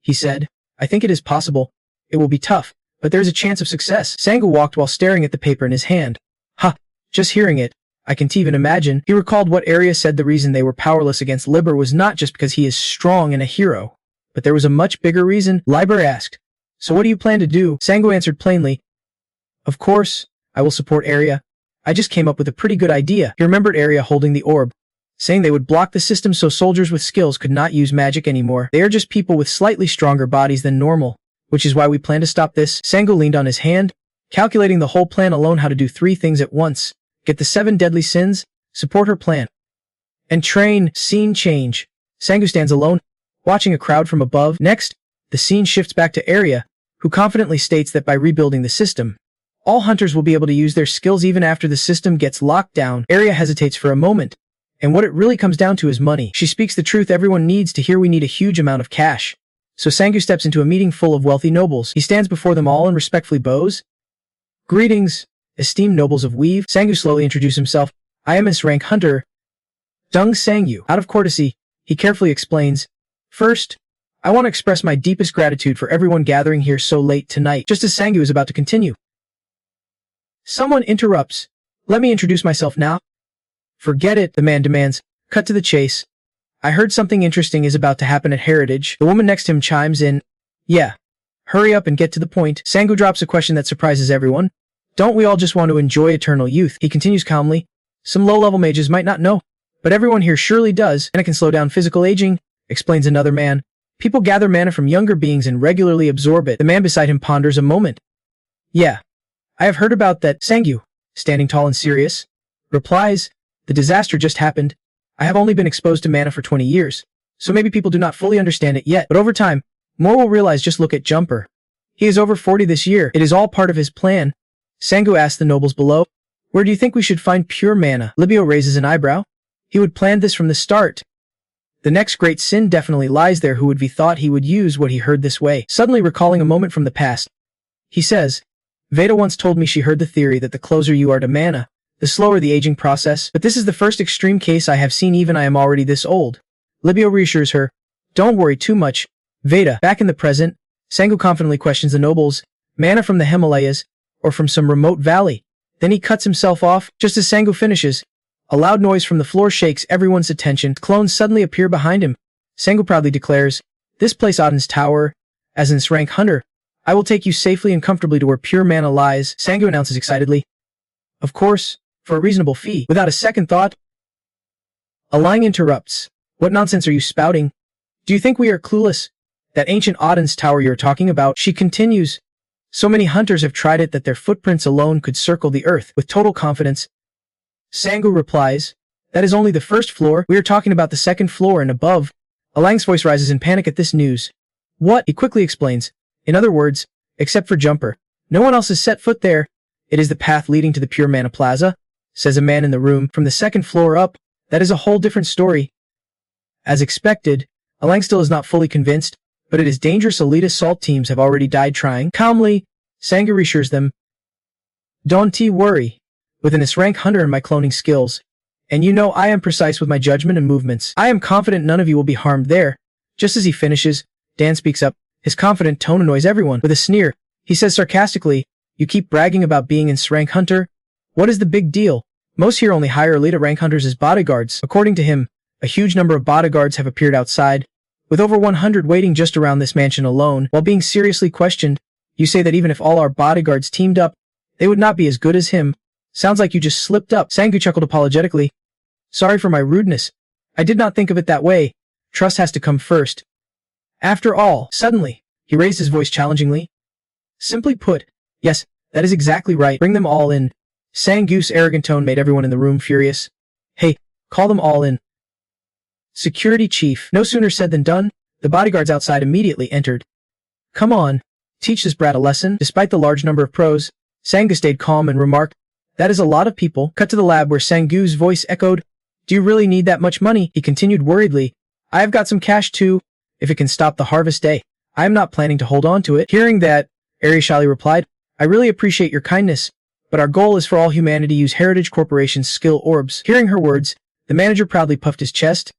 he said, I think it is possible. It will be tough, but there is a chance of success. Sangu walked while staring at the paper in his hand. Ha! Just hearing it, I can't even imagine. He recalled what Aria said. The reason they were powerless against Liber was not just because he is strong and a hero, but there was a much bigger reason. Liber asked, so what do you plan to do? Sangu answered plainly, of course, I will support Aria. I just came up with a pretty good idea. He remembered Aria holding the orb, saying they would block the system so soldiers with skills could not use magic anymore. They are just people with slightly stronger bodies than normal, which is why we plan to stop this. Sangu leaned on his hand, calculating the whole plan alone, how to do 3 things at once. Get the 7 deadly sins, support her plan, and train. Scene change. Sangu stands alone, watching a crowd from above. Next, the scene shifts back to Aria, who confidently states that by rebuilding the system, all hunters will be able to use their skills even after the system gets locked down. Aria hesitates for a moment, and what it really comes down to is money. She speaks the truth everyone needs to hear. We need a huge amount of cash. So Sangu steps into a meeting full of wealthy nobles. He stands before them all and respectfully bows. Greetings, esteemed nobles of Weave. Sangu slowly introduced himself. I am S-rank hunter, Dung Sangu. Out of courtesy, he carefully explains. First, I want to express my deepest gratitude for everyone gathering here so late tonight. Just as Sangu is about to continue, someone interrupts. Let me introduce myself now. Forget it, the man demands. Cut to the chase. I heard something interesting is about to happen at Heritage. The woman next to him chimes in. Yeah. Hurry up and get to the point. Sangu drops a question that surprises everyone. Don't we all just want to enjoy eternal youth? He continues calmly. Some low-level mages might not know, but everyone here surely does, and it can slow down physical aging, explains another man. People gather mana from younger beings and regularly absorb it. The man beside him ponders a moment. Yeah. I have heard about that. Sangu, standing tall and serious, replies, the disaster just happened. I have only been exposed to mana for 20 years, so maybe people do not fully understand it yet, but over time, more will realize. Just look at Jumper. He is over 40 this year. It is all part of his plan. Sangu asks the nobles below, where do you think we should find pure mana? Libio raises an eyebrow. He would plan this from the start. The next great sin definitely lies there. Who would be thought he would use what he heard this way? Suddenly recalling a moment from the past, he says, Veda once told me she heard the theory that the closer you are to mana, the slower the aging process, but this is the first extreme case I have seen. Even I am already this old. Libio reassures her, don't worry too much. Veda, back in the present, Sangu confidently questions the nobles, mana from the Himalayas, or from some remote valley. Then he cuts himself off. Just as Sangu finishes, a loud noise from the floor shakes everyone's attention. Clones suddenly appear behind him. Sangu proudly declares, this place Odin's Tower, as in rank hunter, I will take you safely and comfortably to where pure mana lies, Sangu announces excitedly. Of course, for a reasonable fee. Without a second thought, Alang interrupts. What nonsense are you spouting? Do you think we are clueless? That ancient Odin's Tower you're talking about, she continues. So many hunters have tried it that their footprints alone could circle the earth with total confidence. Sangu replies, that is only the first floor. We are talking about the second floor and above. Alang's voice rises in panic at this news. What? He quickly explains. In other words, except for Jumper, no one else has set foot there. It is the path leading to the Pure Mana Plaza, says a man in the room. From the second floor up, that is a whole different story. As expected, Alang still is not fully convinced, but it is dangerous. Elite assault teams have already died trying. Calmly, Sangu reassures them. Don't worry. With an S-rank hunter and my cloning skills, and you know I am precise with my judgment and movements, I am confident none of you will be harmed there. Just as he finishes, Dan speaks up. His confident tone annoys everyone. With a sneer, he says sarcastically, you keep bragging about being an S-rank hunter? What is the big deal? Most here only hire elite rank hunters as bodyguards. According to him, a huge number of bodyguards have appeared outside, with over 100 waiting just around this mansion alone. While being seriously questioned, you say that even if all our bodyguards teamed up, they would not be as good as him. Sounds like you just slipped up. Sangu chuckled apologetically. Sorry for my rudeness. I did not think of it that way. Trust has to come first. After all, suddenly, he raised his voice challengingly. Simply put, yes, that is exactly right. Bring them all in. Sangu's arrogant tone made everyone in the room furious. Hey, call them all in. Security chief. No sooner said than done. The bodyguards outside immediately entered. Come on, teach this brat a lesson. Despite the large number of pros, Sangu stayed calm and remarked, that is a lot of people. Cut to the lab where Sangu's voice echoed. Do you really need that much money? He continued worriedly. I have got some cash too, if it can stop the harvest day. I am not planning to hold on to it. Hearing that, Ariashali replied, I really appreciate your kindness, but our goal is for all humanity to use Heritage Corporation's skill orbs. Hearing her words, the manager proudly puffed his chest,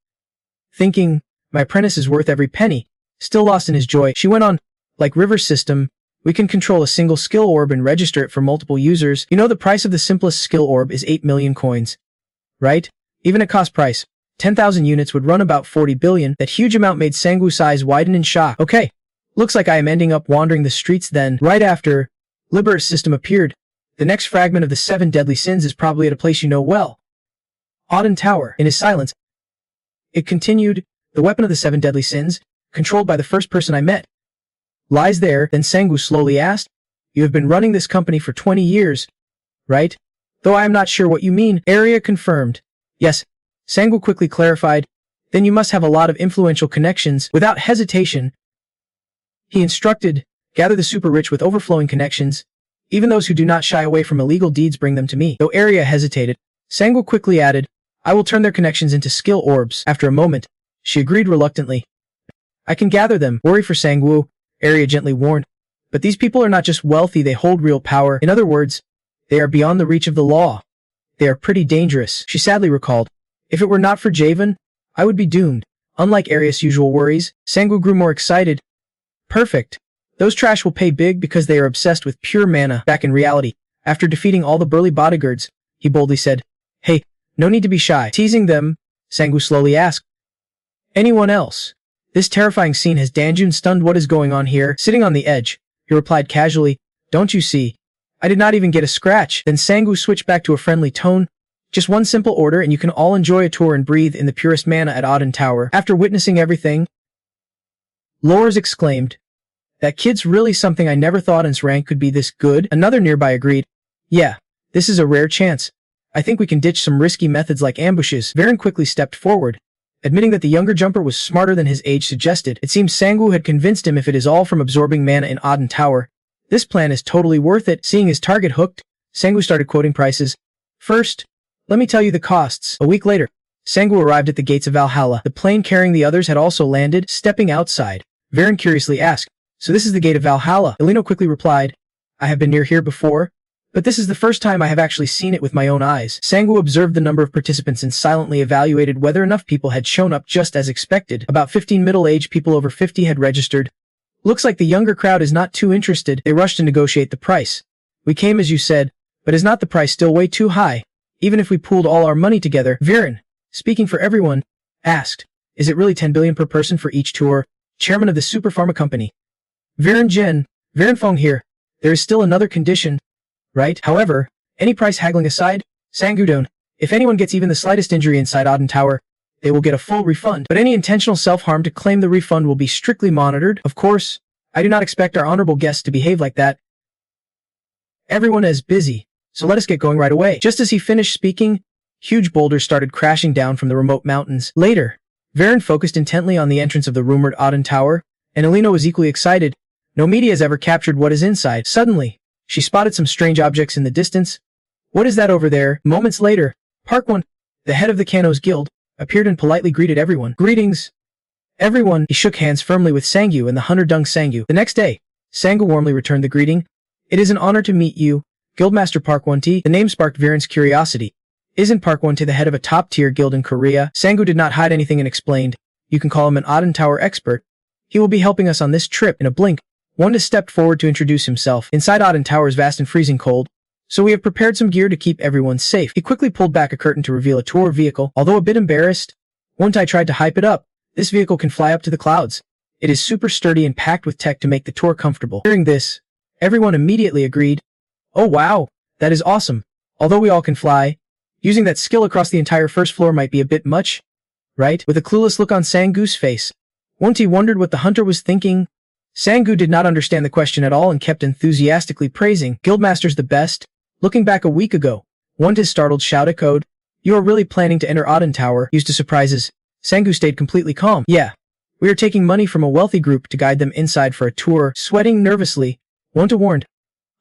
thinking, my apprentice is worth every penny. Still lost in his joy, she went on, like River System, we can control a single skill orb and register it for multiple users. You know the price of the simplest skill orb is 8 million coins. Right? Even at cost price, 10,000 units would run about 40 billion. That huge amount made Sangu's eyes widen in shock. Okay, looks like I am ending up wandering the streets then. Right after Liberate System appeared, the next fragment of the 7 deadly sins is probably at a place you know well. Auden Tower. In his silence, it continued, the weapon of the 7 deadly sins, controlled by the first person I met, lies there. Then Sangu slowly asked, you have been running this company for 20 years, right? Though I am not sure what you mean. Area confirmed. Yes. Sangu quickly clarified, then you must have a lot of influential connections. Without hesitation, he instructed, gather the super rich with overflowing connections. Even those who do not shy away from illegal deeds bring them to me. Though Area hesitated, Sangu quickly added, I will turn their connections into skill orbs. After a moment, she agreed reluctantly. I can gather them. Worry for Sangu, Area gently warned. But these people are not just wealthy, they hold real power. In other words, they are beyond the reach of the law. They are pretty dangerous. She sadly recalled, if it were not for Javan, I would be doomed. Unlike Arius' usual worries, Sangu grew more excited. Perfect. Those trash will pay big because they are obsessed with pure mana. Back in reality, after defeating all the burly bodyguards, he boldly said. Hey, no need to be shy. Teasing them, Sangwoo slowly asked. Anyone else? This terrifying scene has Danjun stunned. What is going on here? Sitting on the edge, he replied casually. Don't you see? I did not even get a scratch. Then Sangwoo switched back to a friendly tone. Just one simple order and you can all enjoy a tour and breathe in the purest manna at Auden Tower. After witnessing everything, Lors exclaimed, that kid's really something. I never thought his rank could be this good. Another nearby agreed. Yeah, this is a rare chance. I think we can ditch some risky methods like ambushes. Varen quickly stepped forward, admitting that the younger jumper was smarter than his age suggested. It seems Sangwoo had convinced him if it is all from absorbing mana in Auden Tower. This plan is totally worth it. Seeing his target hooked, Sangwoo started quoting prices. First, let me tell you the costs. A week later, Sangwoo arrived at the gates of Valhalla. The plane carrying the others had also landed. Stepping outside, Varen curiously asked, so this is the gate of Valhalla? Eleno quickly replied, I have been near here before, but this is the first time I have actually seen it with my own eyes. Sangwoo observed the number of participants and silently evaluated whether enough people had shown up just as expected. About 15 middle-aged people over 50 had registered. Looks like the younger crowd is not too interested. They rushed to negotiate the price. We came as you said, but is not the price still way too high? Even if we pooled all our money together, Viren, speaking for everyone, asked, is it really 10 billion per person for each tour? Chairman of the Super Pharma Company. Viren Fong here. There is still another condition, right? However, any price haggling aside, Sangudon, if anyone gets even the slightest injury inside Auden Tower, they will get a full refund. But any intentional self-harm to claim the refund will be strictly monitored. Of course, I do not expect our honorable guests to behave like that. Everyone is busy, so let us get going right away. Just as he finished speaking, huge boulders started crashing down from the remote mountains. Later, Varen focused intently on the entrance of the rumored Auden Tower, and Elena was equally excited. No media has ever captured what is inside. Suddenly, she spotted some strange objects in the distance. What is that over there? Moments later, Park One, the head of the Kanos Guild, appeared and politely greeted everyone. Greetings, everyone. He shook hands firmly with Sangyu and the hunter Dung Sangyu. The next day, Sangyu warmly returned the greeting. It is an honor to meet you, Guildmaster Park One T. The name sparked Viren's curiosity. Isn't Park One T the head of a top-tier guild in Korea? Sangyu did not hide anything and explained. You can call him an Auden Tower expert. He will be helping us on this trip. In a blink, Wanda stepped forward to introduce himself. Inside Auden Tower is vast and freezing cold, so we have prepared some gear to keep everyone safe. He quickly pulled back a curtain to reveal a tour vehicle. Although a bit embarrassed, Wontai tried to hype it up. This vehicle can fly up to the clouds. It is super sturdy and packed with tech to make the tour comfortable. Hearing this, everyone immediately agreed. Oh wow, that is awesome. Although we all can fly, using that skill across the entire first floor might be a bit much, right? With a clueless look on Sanggu's face, Wonti wondered what the hunter was thinking. Sanggu did not understand the question at all and kept enthusiastically praising. Guildmaster's the best. Looking back a week ago, Wonti's startled shout echoed. You are really planning to enter Auden Tower? Used to surprises, Sanggu stayed completely calm. Yeah. We are taking money from a wealthy group to guide them inside for a tour. Sweating nervously, Wonti warned.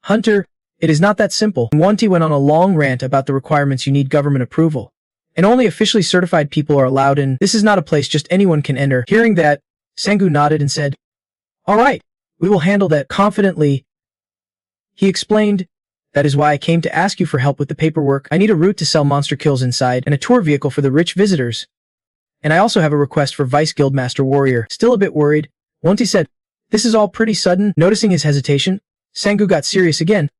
Hunter, it is not that simple. Wonti went on a long rant about the requirements. You need government approval, and only officially certified people are allowed in. This is not a place just anyone can enter. Hearing that, Sanggu nodded and said, all right, we will handle that confidently. He explained, that is why I came to ask you for help with the paperwork. I need a route to sell monster kills inside and a tour vehicle for the rich visitors. And I also have a request for Vice Guildmaster Warrior. Still a bit worried, Wonti said, this is all pretty sudden. Noticing his hesitation, Sanggu got serious again.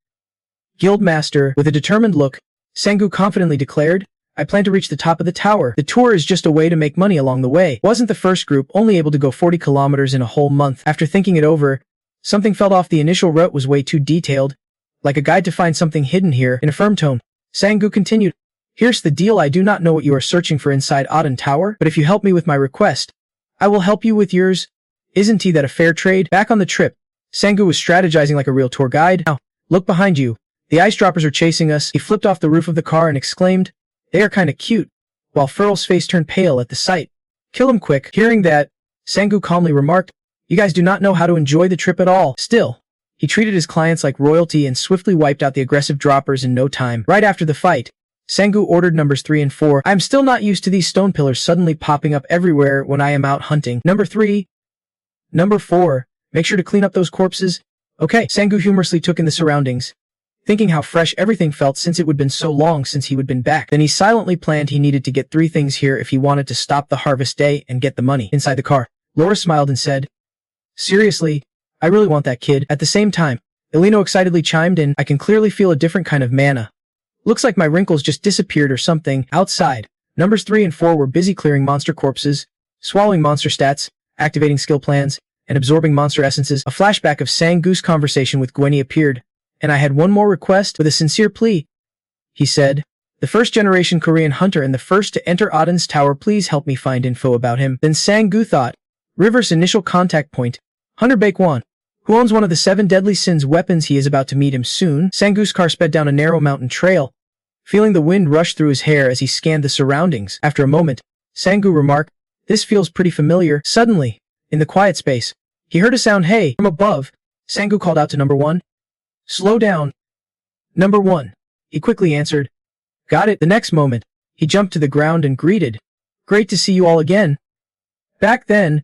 Guildmaster, with a determined look, Sanggu confidently declared, I plan to reach the top of the tower. The tour is just a way to make money along the way. Wasn't the first group only able to go 40 kilometers in a whole month? After thinking it over, something felt off. The initial route was way too detailed, like a guide to find something hidden here. In a firm tone, Sanggu continued, here's the deal. I do not know what you are searching for inside Auden Tower, but if you help me with my request, I will help you with yours. Isn't that a fair trade? Back on the trip, Sanggu was strategizing like a real tour guide. Now, look behind you. The ice droppers are chasing us. He flipped off the roof of the car and exclaimed, they are kinda cute, while Furl's face turned pale at the sight. Kill him quick. Hearing that, Sanggu calmly remarked, you guys do not know how to enjoy the trip at all. Still, he treated his clients like royalty and swiftly wiped out the aggressive droppers in no time. Right after the fight, Sanggu ordered numbers 3 and 4. I'm still not used to these stone pillars suddenly popping up everywhere when I am out hunting. Number 3. Number 4. Make sure to clean up those corpses. Okay. Sanggu humorously took in the surroundings, thinking how fresh everything felt since it would been so long since he would been back. Then he silently planned he needed to get 3 things here if he wanted to stop the harvest day and get the money. Inside the car, Laura smiled and said, seriously, I really want that kid. At the same time, Eleno excitedly chimed in, I can clearly feel a different kind of mana. Looks like my wrinkles just disappeared or something. Outside, numbers 3 and 4 were busy clearing monster corpses, swallowing monster stats, activating skill plans, and absorbing monster essences. A flashback of Sang-goo's conversation with Gwenny appeared, and I had one more request with a sincere plea. He said, the first-generation Korean hunter and the first to enter Odin's tower, please help me find info about him. Then Sang-goo thought, River's initial contact point, Hunter Baekwan, who owns one of the 7 deadly sins weapons. He is about to meet him soon. Sang-goo's car sped down a narrow mountain trail, feeling the wind rush through his hair as he scanned the surroundings. After a moment, Sang-goo remarked, this feels pretty familiar. Suddenly, in the quiet space, he heard a sound. Hey, from above. Sang-goo called out to number 1. Slow down. Number 1. He quickly answered. Got it. The next moment, he jumped to the ground and greeted. Great to see you all again. Back then,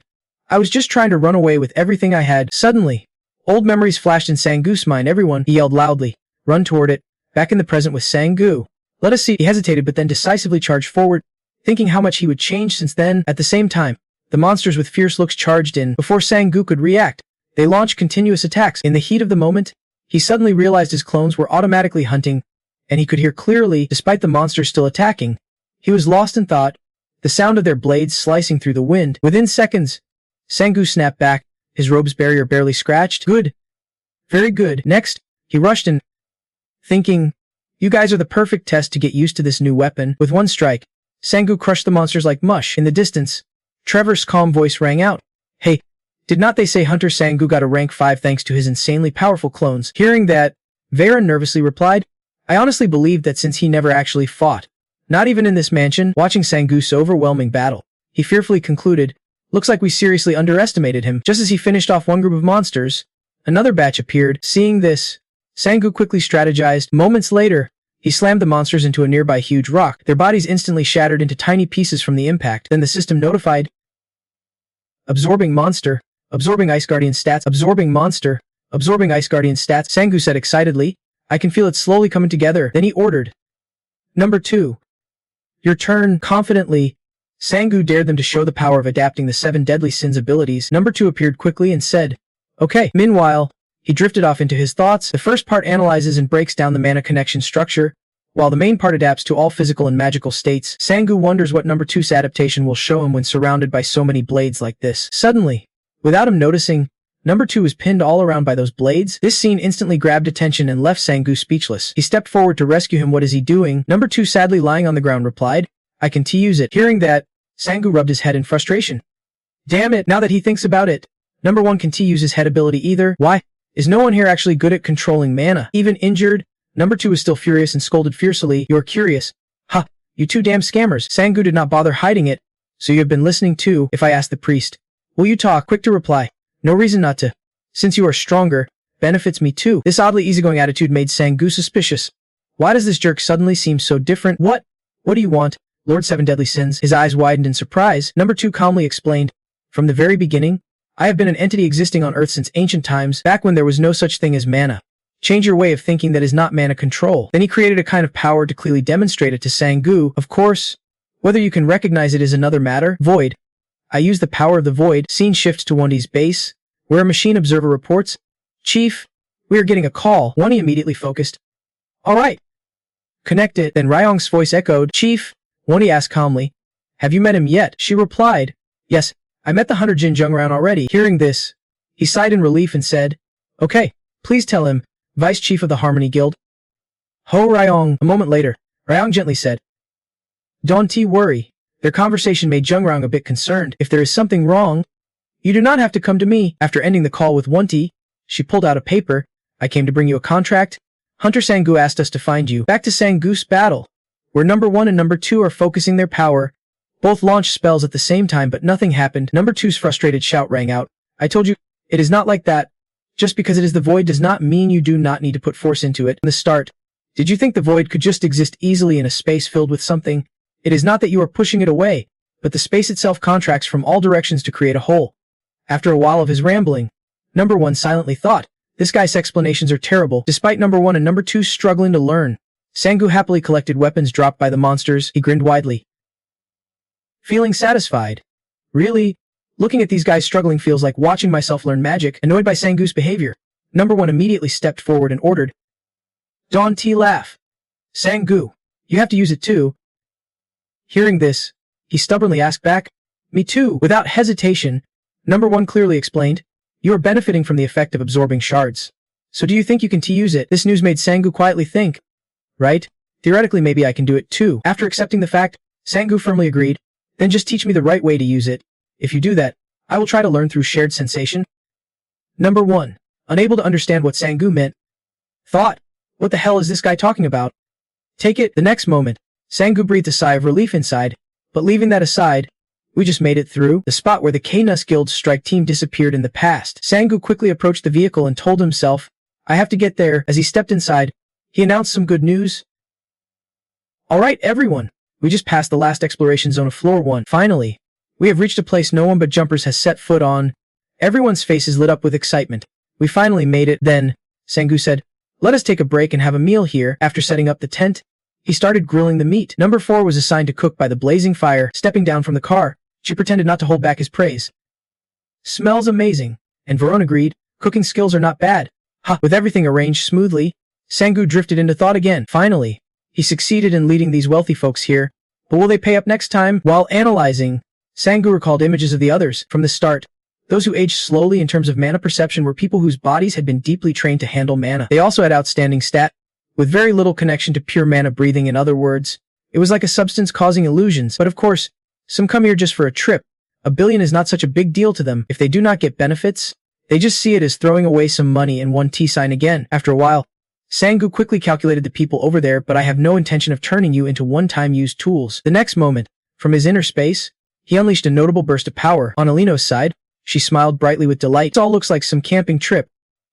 I was just trying to run away with everything I had. Suddenly, old memories flashed in Sang-goo's mind. Everyone, he yelled loudly, run toward it, back in the present with Sang-goo. Let us see. He hesitated but then decisively charged forward, thinking how much he would change since then. At the same time, the monsters with fierce looks charged in. Before Sang-goo could react, they launched continuous attacks. In the heat of the moment, he suddenly realized his clones were automatically hunting, and he could hear clearly despite the monsters still attacking. He was lost in thought, the sound of their blades slicing through the wind. Within seconds, Sang-goo snapped back, his robe's barrier barely scratched. Good. Very good. Next, he rushed in, thinking, you guys are the perfect test to get used to this new weapon. With one strike, Sang-goo crushed the monsters like mush. In the distance, Trevor's calm voice rang out. Hey, did not they say Hunter Sang-goo got a rank 5 thanks to his insanely powerful clones? Hearing that, Varen nervously replied, I honestly believed that since he never actually fought, not even in this mansion. Watching Sang-goo's overwhelming battle, he fearfully concluded, looks like we seriously underestimated him. Just as he finished off one group of monsters, another batch appeared. Seeing this, Sang-goo quickly strategized. Moments later, he slammed the monsters into a nearby huge rock. Their bodies instantly shattered into tiny pieces from the impact. Then the system notified. Absorbing monster. Absorbing Ice Guardian stats. Absorbing monster. Absorbing Ice Guardian stats. Sang-goo said excitedly. I can feel it slowly coming together. Then he ordered. Number 2. Your turn. Confidently, Sang-goo dared them to show the power of adapting the 7 deadly sins abilities. Number 2 appeared quickly and said, okay. Meanwhile, he drifted off into his thoughts. The first part analyzes and breaks down the mana connection structure, while the main part adapts to all physical and magical states. Sang-goo wonders what number 2's adaptation will show him when surrounded by so many blades like this. Suddenly, without him noticing, number 2 was pinned all around by those blades. This scene instantly grabbed attention and left Sang-goo speechless. He stepped forward to rescue him. What is he doing? Number 2, sadly lying on the ground, replied, I can use it. Hearing that, Sang-goo rubbed his head in frustration. Damn it, now that he thinks about it, number 1 can use his head ability either. Why? Is no one here actually good at controlling mana? Even injured, number 2 is still furious and scolded fiercely. You're curious. Ha, you two damn scammers. Sang-goo did not bother hiding it. So you have been listening too. If I ask the priest, will you talk? Quick to reply. No reason not to. Since you are stronger, benefits me too. This oddly easygoing attitude made Sang-goo suspicious. Why does this jerk suddenly seem so different? What do you want? Lord 7 Deadly Sins. His eyes widened in surprise. Number 2 calmly explained. From the very beginning, I have been an entity existing on Earth since ancient times, back when there was no such thing as mana. Change your way of thinking. That is not mana control. Then he created a kind of power to clearly demonstrate it to Sang-goo. Of course, whether you can recognize it is another matter. Void. I use the power of the void. Scene shifts to 1D's base, where a machine observer reports, Chief, we are getting a call. 1D immediately focused. Alright. Connect it. Then Ryong's voice echoed, Chief, 1D asked calmly, have you met him yet? She replied, yes, I met the hunter Jin Jungran already. Hearing this, he sighed in relief and said, okay, please tell him, Vice Chief of the Harmony Guild. Ho Ryong. A moment later, Ryong gently said, don't worry. Their conversation made Jungran a bit concerned. If there is something wrong, you do not have to come to me. After ending the call with 1T, she pulled out a paper. I came to bring you a contract. Hunter Sang-goo asked us to find you. Back to Sang-goo's battle, where number 1 and number 2 are focusing their power. Both launched spells at the same time, but nothing happened. Number 2's frustrated shout rang out. I told you, it is not like that. Just because it is the void does not mean you do not need to put force into it. In the start, did you think the void could just exist easily in a space filled with something? It is not that you are pushing it away, but the space itself contracts from all directions to create a whole. After a while of his rambling, number 1 silently thought, this guy's explanations are terrible. Despite number 1 and number 2 struggling to learn, Sang-goo happily collected weapons dropped by the monsters. He grinned widely, feeling satisfied. Really? Looking at these guys struggling feels like watching myself learn magic. Annoyed by Sang-goo's behavior, number 1 immediately stepped forward and ordered, Don't laugh. Sang-gu, you have to use it too. Hearing this, he stubbornly asked back, me too. Without hesitation, number 1 clearly explained, you are benefiting from the effect of absorbing shards. So do you think you can use it? This news made Sang-gu quietly think. Right? Theoretically maybe I can do it too. After accepting the fact, Sang-gu firmly agreed, then just teach me the right way to use it. If you do that, I will try to learn through shared sensation. Number 1. Unable to understand what Sang-gu meant. Thought, what the hell is this guy talking about? Take it. The next moment, Sang-gu breathed a sigh of relief inside, but leaving that aside, we just made it through. The spot where the K-Nus Guild's strike team disappeared in the past. Sang-gu quickly approached the vehicle and told himself, I have to get there. As he stepped inside, he announced some good news. Alright everyone, we just passed the last exploration zone of floor 1. Finally, we have reached a place no one but jumpers has set foot on. Everyone's faces lit up with excitement. We finally made it. Then, Sang-gu said, let us take a break and have a meal here. After setting up the tent, he started grilling the meat. Number 4 was assigned to cook by the blazing fire. Stepping down from the car, she pretended not to hold back his praise. Smells amazing. And Varone agreed, cooking skills are not bad. Ha! With everything arranged smoothly, Sang-gu drifted into thought again. Finally, he succeeded in leading these wealthy folks here, but will they pay up next time? While analyzing, Sang-gu recalled images of the others. From the start, those who aged slowly in terms of mana perception were people whose bodies had been deeply trained to handle mana. They also had outstanding stat, with very little connection to pure mana breathing. In other words, it was like a substance causing illusions. But of course, some come here just for a trip. $1 billion is not such a big deal to them. If they do not get benefits, they just see it as throwing away some money and one T-sign again. After a while, Sang-gu quickly calculated the people over there, but I have no intention of turning you into one-time used tools. The next moment, from his inner space, he unleashed a notable burst of power. On Alino's side, she smiled brightly with delight. It all looks like some camping trip.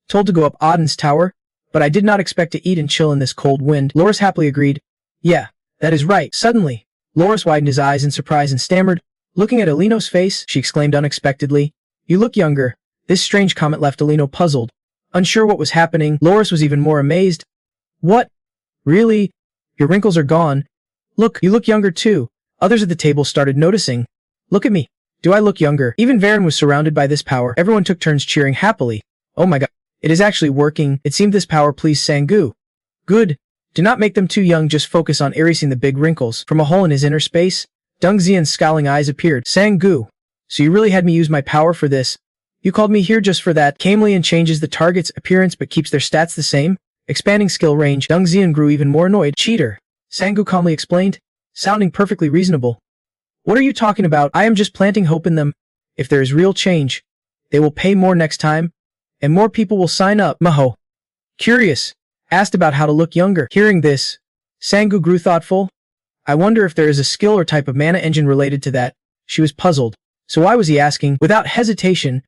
Told to go up Odin's tower, but I did not expect to eat and chill in this cold wind. Loris happily agreed. Yeah, that is right. Suddenly, Loris widened his eyes in surprise and stammered. Looking at Alino's face, she exclaimed unexpectedly, you look younger. This strange comment left Alino puzzled. Unsure what was happening, Loris was even more amazed. What? Really? Your wrinkles are gone. Look, you look younger too. Others at the table started noticing. Look at me. Do I look younger? Even Varen was surrounded by this power. Everyone took turns cheering happily. Oh my god. It is actually working. It seemed this power pleased Sang-gu. Good. Do not make them too young, just focus on erasing the big wrinkles. From a hole in his inner space, Dung Xian's scowling eyes appeared. Sang-gu. So you really had me use my power for this? You called me here just for that? Kamelian changes the target's appearance but keeps their stats the same? Expanding skill range. Dung Xian grew even more annoyed. Cheater. Sang-gu calmly explained, sounding perfectly reasonable. What are you talking about? I am just planting hope in them. If there is real change, they will pay more next time, and more people will sign up. Maho, curious, asked about how to look younger. Hearing this, Sang-gu grew thoughtful. I wonder if there is a skill or type of mana engine related to that. She was puzzled. So why was he asking? Without hesitation,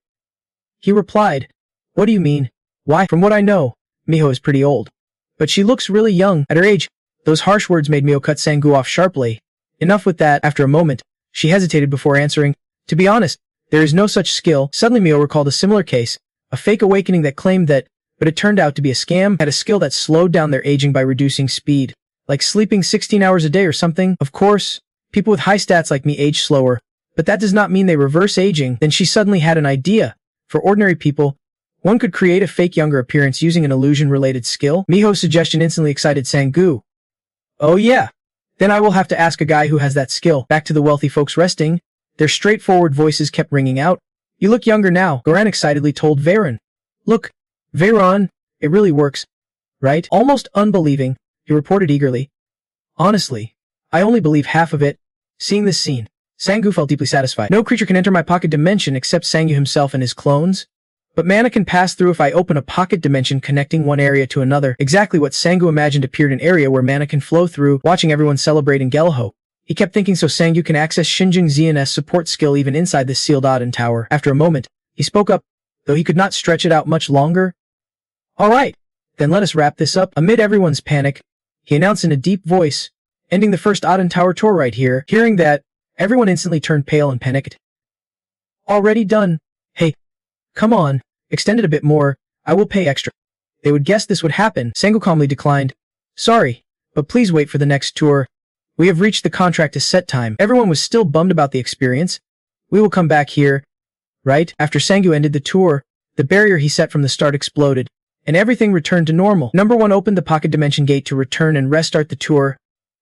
he replied, what do you mean? Why? From what I know, Miho is pretty old. But she looks really young. At her age, those harsh words made Miho cut Sang-gu off sharply. Enough with that. After a moment, she hesitated before answering. To be honest, there is no such skill. Suddenly Miho recalled a similar case, a fake awakening that claimed that, but it turned out to be a scam, had a skill that slowed down their aging by reducing speed. Like sleeping 16 hours a day or something. Of course, people with high stats like me age slower, but that does not mean they reverse aging. Then she suddenly had an idea. For ordinary people, one could create a fake younger appearance using an illusion-related skill. Miho's suggestion instantly excited Sang-gu. Oh yeah. Then I will have to ask a guy who has that skill. Back to the wealthy folks resting, their straightforward voices kept ringing out. You look younger now, Goran excitedly told Varen. Look, Varen, it really works. Right? Almost unbelieving, he reported eagerly. Honestly, I only believe half of it. Seeing this scene, Sang-gu felt deeply satisfied. No creature can enter my pocket dimension except Sang-gu himself and his clones. But mana can pass through if I open a pocket dimension connecting one area to another. Exactly what Sang-gu imagined appeared an area where mana can flow through. Watching everyone celebrate in Gelaho, he kept thinking so Sang-gu can access Shinjung Xian's support skill even inside this sealed Odin tower. After a moment, he spoke up, though he could not stretch it out much longer. Alright, then let us wrap this up. Amid everyone's panic, he announced in a deep voice, ending the first Odin tower tour right here. Hearing that, everyone instantly turned pale and panicked. Already done. Hey, come on. Extend it a bit more, I will pay extra. They would guess this would happen. Sang-gu calmly declined. Sorry, but please wait for the next tour. We have reached the contract to set time. Everyone was still bummed about the experience. We will come back here. Right? After Sang-gu ended the tour, the barrier he set from the start exploded, and everything returned to normal. Number 1 opened the pocket dimension gate to return and restart the tour,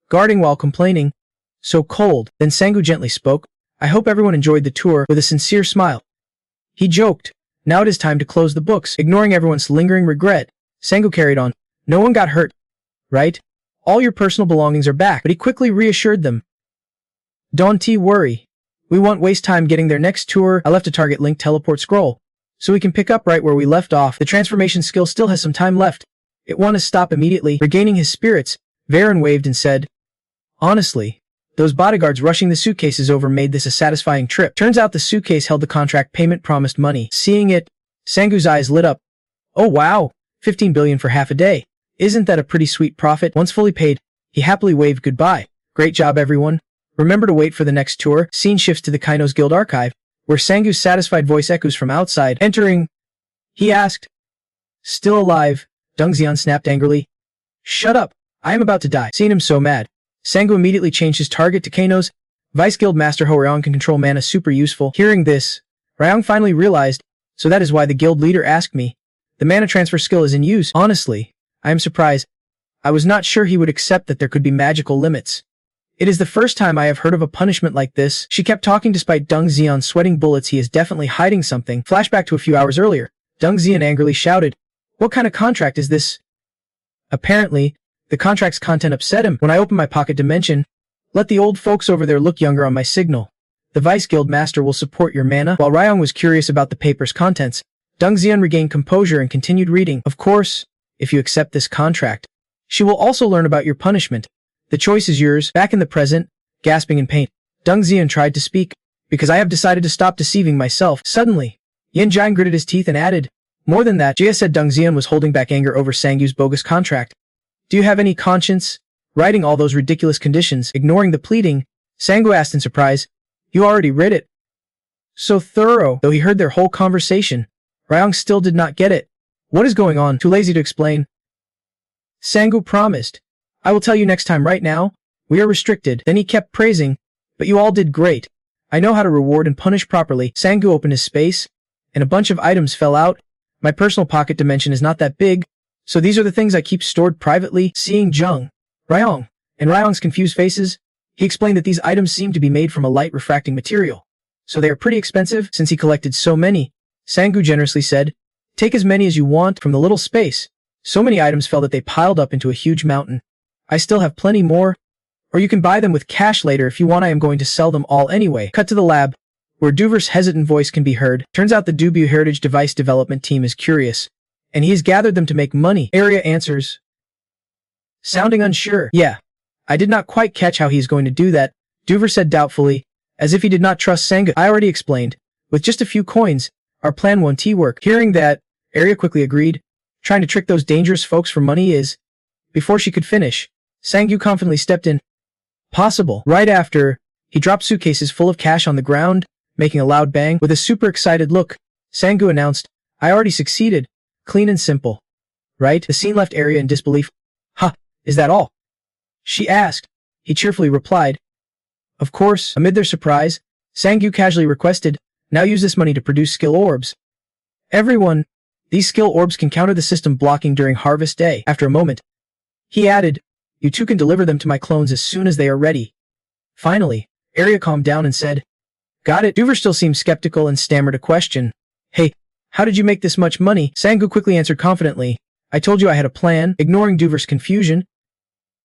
guarding while complaining. So cold. Then Sangu gently spoke. I hope everyone enjoyed the tour, with a sincere smile. He joked. Now it is time to close the books. Ignoring everyone's lingering regret, Sangu carried on. No one got hurt, right? All your personal belongings are back. But he quickly reassured them. Don't worry. We won't waste time getting their next tour. I left a target link teleport scroll, so we can pick up right where we left off. The transformation skill still has some time left. It won't stop immediately. Regaining his spirits, Varen waved and said, honestly, those bodyguards rushing the suitcases over made this a satisfying trip. Turns out the suitcase held the contract payment promised money. Seeing it, Sangu's eyes lit up. Oh wow, 15 billion for half a day. Isn't that a pretty sweet profit? Once fully paid, he happily waved goodbye. Great job everyone. Remember to wait for the next tour. Scene shifts to the Kainos Guild archive, where Sangu's satisfied voice echoes from outside. Entering, he asked. Still alive, Dungxian snapped angrily. Shut up, I am about to die. Seeing him so mad, Sangu immediately changed his target to Kainos. Vice Guild Master Ho Ryong can control mana super useful. Hearing this, Ryong finally realized, so that is why the guild leader asked me. The mana transfer skill is in use. Honestly, I am surprised. I was not sure he would accept that there could be magical limits. It is the first time I have heard of a punishment like this. She kept talking despite Dung Xian sweating bullets. He is definitely hiding something. Flashback to a few hours earlier. Dung Xian angrily shouted, what kind of contract is this? Apparently, the contract's content upset him. When I open my pocket dimension, let the old folks over there look younger on my signal. The Vice Guild Master will support your mana. While Ryong was curious about the paper's contents, Dung Xian regained composure and continued reading. Of course, if you accept this contract, she will also learn about your punishment. The choice is yours. Back in the present, gasping in pain, Dung Xian tried to speak, because I have decided to stop deceiving myself. Suddenly, Yin Jiang gritted his teeth and added, more than that. Jia said Dung Xian was holding back anger over Sangu's bogus contract. Do you have any conscience? Writing all those ridiculous conditions. Ignoring the pleading, Sangu asked in surprise, you already read it. So thorough. Though he heard their whole conversation, Ryong still did not get it. What is going on? Too lazy to explain. Sangu promised. I will tell you next time. Right now, we are restricted. Then he kept praising, but you all did great. I know how to reward and punish properly. Sangu opened his space, and a bunch of items fell out. My personal pocket dimension is not that big, so these are the things I keep stored privately. Seeing Jung, Ryong, and Ryong's confused faces, he explained that these items seem to be made from a light refracting material, so they are pretty expensive. Since he collected so many, Sangu generously said, take as many as you want. From the little space, so many items fell that they piled up into a huge mountain. I still have plenty more, or you can buy them with cash later if you want. I am going to sell them all anyway. Cut to the lab, where Duver's hesitant voice can be heard. Turns out the Dubu Heritage Device Development Team is curious, and he has gathered them to make money. Area answers, sounding unsure. Yeah, I did not quite catch how he is going to do that, Duver said doubtfully, as if he did not trust Sangu. I already explained. With just a few coins, our plan won't work. Hearing that, Area quickly agreed. Trying to trick those dangerous folks for money is... Before she could finish, Sangu confidently stepped in. Possible. Right after, he dropped suitcases full of cash on the ground, making a loud bang. With a super excited look, Sangu announced, I already succeeded. Clean and simple. Right? The scene left Area in disbelief. Ha, is that all? She asked. He cheerfully replied. Of course. Amid their surprise, Sangu casually requested, now use this money to produce skill orbs. Everyone, these skill orbs can counter the system blocking during harvest day. After a moment, he added, you two can deliver them to my clones as soon as they are ready. Finally, Area calmed down and said, got it. Duver still seemed skeptical and stammered a question. Hey, how did you make this much money? Sangu quickly answered confidently, I told you I had a plan. Ignoring Duver's confusion,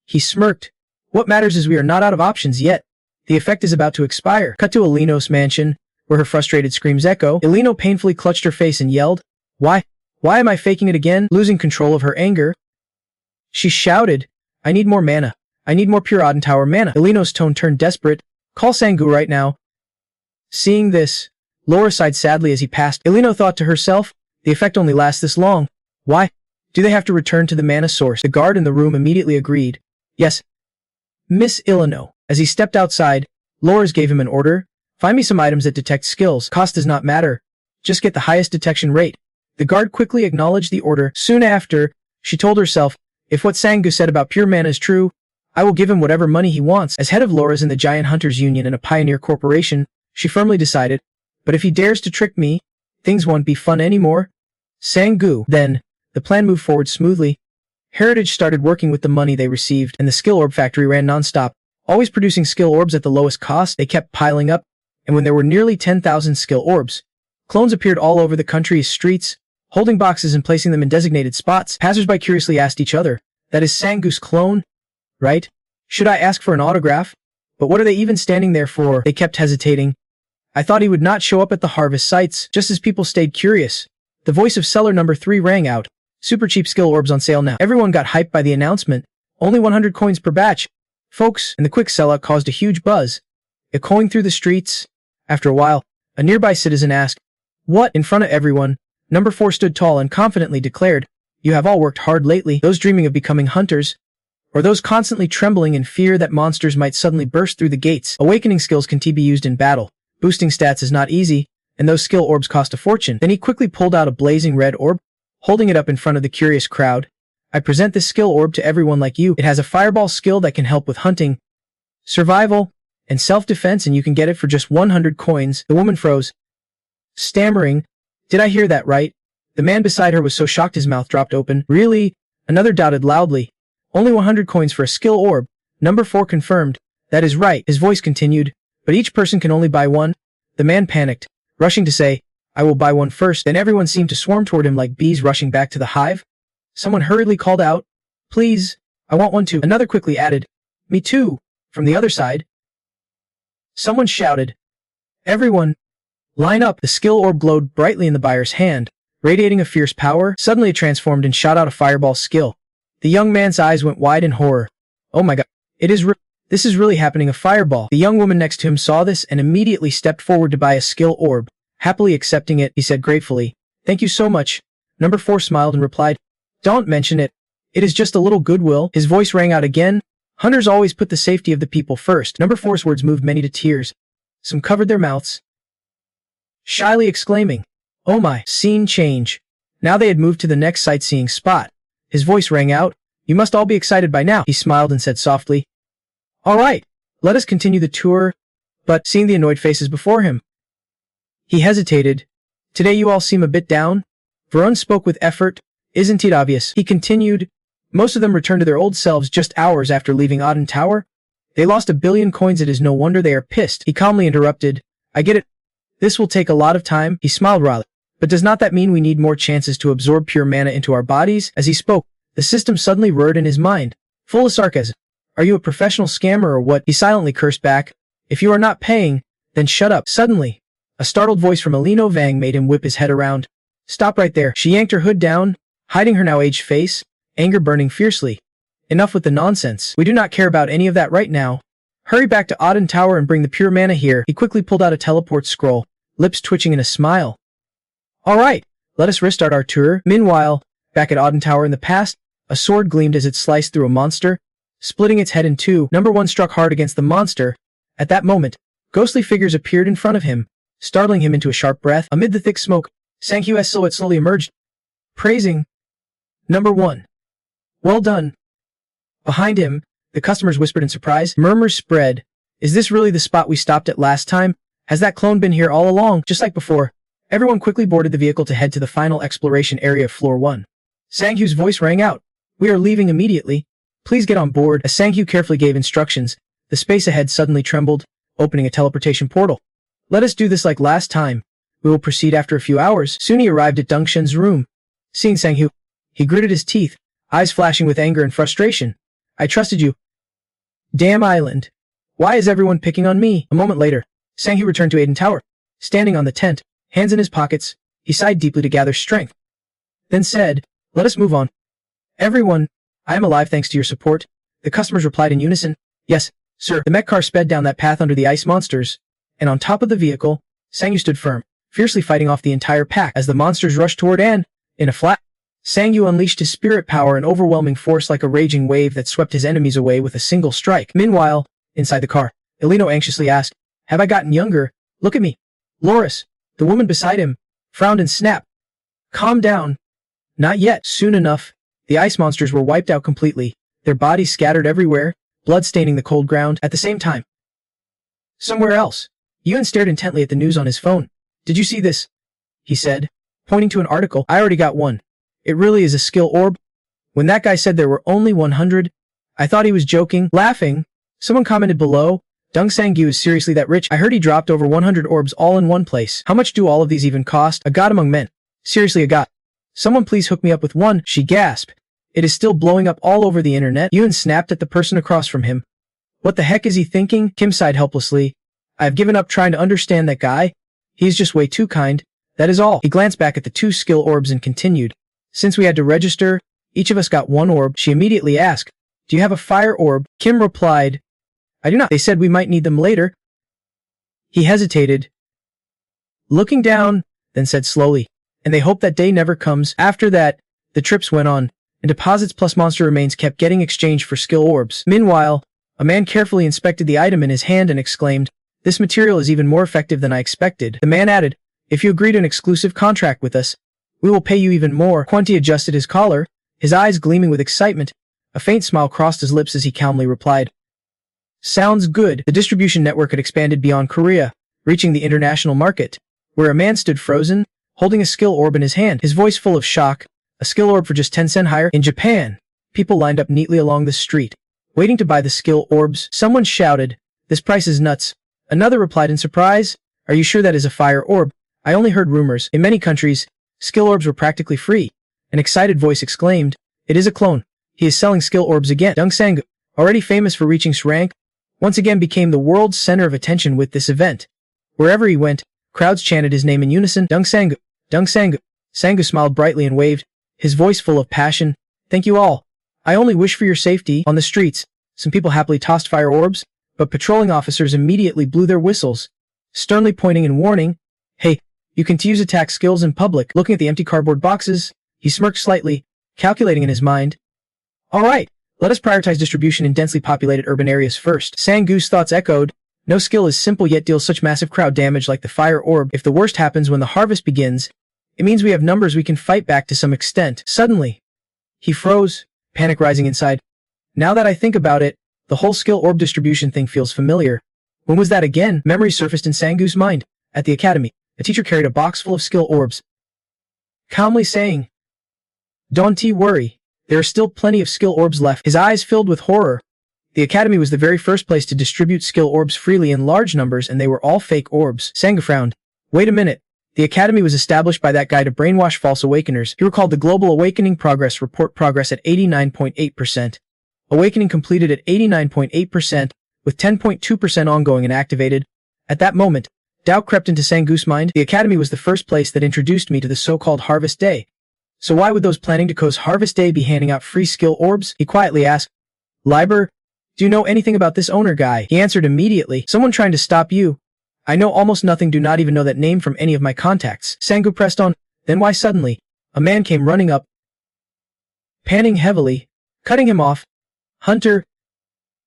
he smirked. What matters is we are not out of options yet. The effect is about to expire. Cut to Elino's mansion, where her frustrated screams echo. Elino painfully clutched her face and yelled, Why am I faking it again? Losing control of her anger, she shouted, I need more mana. I need more pure Odin Tower mana. Elino's tone turned desperate. Call Sangu right now. Seeing this, Laura sighed sadly as he passed. Elino thought to herself, the effect only lasts this long. Why? Do they have to return to the mana source? The guard in the room immediately agreed. Yes. Miss Elino. As he stepped outside, Laura's gave him an order. Find me some items that detect skills. Cost does not matter. Just get the highest detection rate. The guard quickly acknowledged the order. Soon after, she told herself, if what Sangu said about pure mana is true, I will give him whatever money he wants. As head of Laura's in the Giant Hunters Union and a pioneer corporation, she firmly decided, but if he dares to trick me, things won't be fun anymore. Sangu. Then, the The plan moved forward smoothly. Heritage started working with the money they received, and the skill orb factory ran nonstop, always producing skill orbs at the lowest cost. They kept piling up, and when there were nearly 10,000 skill orbs, clones appeared all over the country's streets, holding boxes and placing them in designated spots. Passersby curiously asked each other, "That is Sangu's clone, right? Should I ask for an autograph? But what are they even standing there for?" They kept hesitating. "I thought he would not show up at the harvest sites." Just as people stayed curious, the voice of seller number 3 rang out, "Super cheap skill orbs on sale now." Everyone got hyped by the announcement. Only 100 coins per batch, folks, and the quick sellout caused a huge buzz, echoing through the streets. After a while, a nearby citizen asked, "What?" In front of everyone, number 4 stood tall and confidently declared, "You have all worked hard lately, those dreaming of becoming hunters, or those constantly trembling in fear that monsters might suddenly burst through the gates. Awakening skills can be used in battle. Boosting stats is not easy, and those skill orbs cost a fortune." Then he quickly pulled out a blazing red orb, holding it up in front of the curious crowd. "I present this skill orb to everyone like you. It has a fireball skill that can help with hunting, survival, and self-defense, and you can get it for just 100 coins. The woman froze, stammering, "Did I hear that right?" The man beside her was so shocked his mouth dropped open. "Really?" Another doubted loudly. "Only 100 coins for a skill orb." Number 4 confirmed. "That is right." His voice continued, "But each person can only buy one." The man panicked, rushing to say, "I will buy one first." Then everyone seemed to swarm toward him like bees rushing back to the hive. Someone hurriedly called out, "Please, I want one too." Another quickly added, "Me too," from the other side. Someone shouted, "Everyone, line up." The skill orb glowed brightly in the buyer's hand, radiating a fierce power. Suddenly it transformed and shot out a fireball skill. The young man's eyes went wide in horror. "Oh my god, this is really happening, a fireball." The young woman next to him saw this and immediately stepped forward to buy a skill orb. Happily accepting it, he said gratefully, "Thank you so much." Number 4 smiled and replied, "Don't mention it. It is just a little goodwill." His voice rang out again, "Hunters always put the safety of the people first." Number 4's words moved many to tears. Some covered their mouths, shyly exclaiming, "Oh my." Scene change. Now they had moved to the next sightseeing spot. His voice rang out, "You must all be excited by now." He smiled and said softly, "All right, let us continue the tour." But, seeing the annoyed faces before him, he hesitated. "Today you all seem a bit down." Varun spoke with effort. "Isn't it obvious?" He continued. "Most of them returned to their old selves just hours after leaving Auden Tower. They lost 1 billion coins. It is no wonder they are pissed." He calmly interrupted, "I get it. This will take a lot of time." He smiled wryly. "But does not that mean we need more chances to absorb pure mana into our bodies?" As he spoke, the system suddenly roared in his mind, full of sarcasm. "Are you a professional scammer or what?" He silently cursed back. "If you are not paying, then shut up." Suddenly, a startled voice from Alino Vang made him whip his head around. "Stop right there." She yanked her hood down, hiding her now aged face, anger burning fiercely. "Enough with the nonsense. We do not care about any of that right now. Hurry back to Auden Tower and bring the pure mana here." He quickly pulled out a teleport scroll, lips twitching in a smile. "All right, let us restart our tour." Meanwhile, back at Auden Tower in the past, a sword gleamed as it sliced through a monster, splitting its head in two. Number 1 struck hard against the monster. At that moment, ghostly figures appeared in front of him, startling him into a sharp breath. Amid the thick smoke, Sanghyu's silhouette slowly emerged, praising Number 1. "Well done." Behind him, the customers whispered in surprise. Murmurs spread. "Is this really the spot we stopped at last time? Has that clone been here all along?" Just like before, everyone quickly boarded the vehicle to head to the final exploration area of Floor 1. Sanghyu's voice rang out, "We are leaving immediately. Please get on board." As Sanghyu carefully gave instructions, the space ahead suddenly trembled, opening a teleportation portal. "Let us do this like last time. We will proceed after a few hours." Soon he arrived at Dongshen's room. Seeing Sanghyu, he gritted his teeth, eyes flashing with anger and frustration. "I trusted you. Damn island. Why is everyone picking on me?" A moment later, Sanghyu returned to Aiden Tower. Standing on the tent, hands in his pockets, he sighed deeply to gather strength. Then said, "Let us move on. Everyone, I am alive thanks to your support." The customers replied in unison, "Yes, sir." The mech car sped down that path under the ice monsters, and on top of the vehicle, Sangyu stood firm, fiercely fighting off the entire pack as the monsters rushed toward and, in a flash, Sangyu unleashed his spirit power and overwhelming force like a raging wave that swept his enemies away with a single strike. Meanwhile, inside the car, Elino anxiously asked, "Have I gotten younger? Look at me." Loris, the woman beside him, frowned and snapped, "Calm down." Not yet. Soon enough, the ice monsters were wiped out completely, their bodies scattered everywhere, blood staining the cold ground. At the same time, somewhere else, Yuen stared intently at the news on his phone. "Did you see this?" he said, pointing to an article. "I already got one. It really is a skill orb? When that guy said there were only 100, I thought he was joking. Laughing, someone commented below, Dung Sang-gu is seriously that rich? I heard he dropped over 100 orbs all in one place. How much do all of these even cost? A god among men. Seriously, a god. Someone please hook me up with one, she gasped. It is still blowing up all over the internet. Yoon snapped at the person across from him. What the heck is he thinking? Kim sighed helplessly. I've given up trying to understand that guy. He's just way too kind. That is all. He glanced back at the 2 skill orbs and continued. Since we had to register, each of us got 1 orb. She immediately asked, do you have a fire orb? Kim replied, I do not. They said we might need them later. He hesitated, looking down, then said slowly, and they hope that day never comes. After that, the trips went on, and deposits plus monster remains kept getting exchanged for skill orbs. Meanwhile, a man carefully inspected the item in his hand and exclaimed, this material is even more effective than I expected. The man added, if you agree to an exclusive contract with us, we will pay you even more. Quanti adjusted his collar, his eyes gleaming with excitement. A faint smile crossed his lips as he calmly replied, sounds good. The distribution network had expanded beyond Korea, reaching the international market, where a man stood frozen, holding a skill orb in his hand, his voice full of shock. A skill orb for just 10 cents higher? In Japan, people lined up neatly along the street, waiting to buy the skill orbs. Someone shouted, this price is nuts. Another replied in surprise, are you sure that is a fire orb? I only heard rumors. In many countries, skill orbs were practically free. An excited voice exclaimed, it is a clone. He is selling skill orbs again. Dung Sang-gu, already famous for reaching S rank, once again became the world's center of attention with this event. Wherever he went, crowds chanted his name in unison. Dung Sang-gu, Dung Sang-gu. Sang-gu smiled brightly and waved, his voice full of passion. Thank you all. I only wish for your safety. On the streets, some people happily tossed fire orbs, but patrolling officers immediately blew their whistles, sternly pointing and warning, hey, you can use attack skills in public. Looking at the empty cardboard boxes, he smirked slightly, calculating in his mind. Alright, let us prioritize distribution in densely populated urban areas first. Sang-gu's thoughts echoed, no skill is simple yet deals such massive crowd damage like the fire orb. If the worst happens when the harvest begins, it means we have numbers we can fight back to some extent. Suddenly, he froze, panic rising inside. Now that I think about it, the whole skill orb distribution thing feels familiar. When was that again? Memory surfaced in Sang-gu's mind. At the academy, a teacher carried a box full of skill orbs, calmly saying, don't worry, there are still plenty of skill orbs left. His eyes filled with horror. The academy was the very first place to distribute skill orbs freely in large numbers, and they were all fake orbs. Sang-gu frowned. Wait a minute. The academy was established by that guy to brainwash false awakeners. He recalled the Global Awakening Progress Report progress at 89.8%. Awakening completed at 89.8%, with 10.2% ongoing and activated. At that moment, doubt crept into Sang-gu's mind. The academy was the first place that introduced me to the so-called Harvest Day. So why would those planning to cause Harvest Day be handing out free skill orbs? He quietly asked. Liber, do you know anything about this owner guy? He answered immediately. Someone trying to stop you. I know almost nothing, do not even know that name from any of my contacts. Sang-gu pressed on. Then why suddenly? A man came running up, panting heavily, cutting him off. Hunter.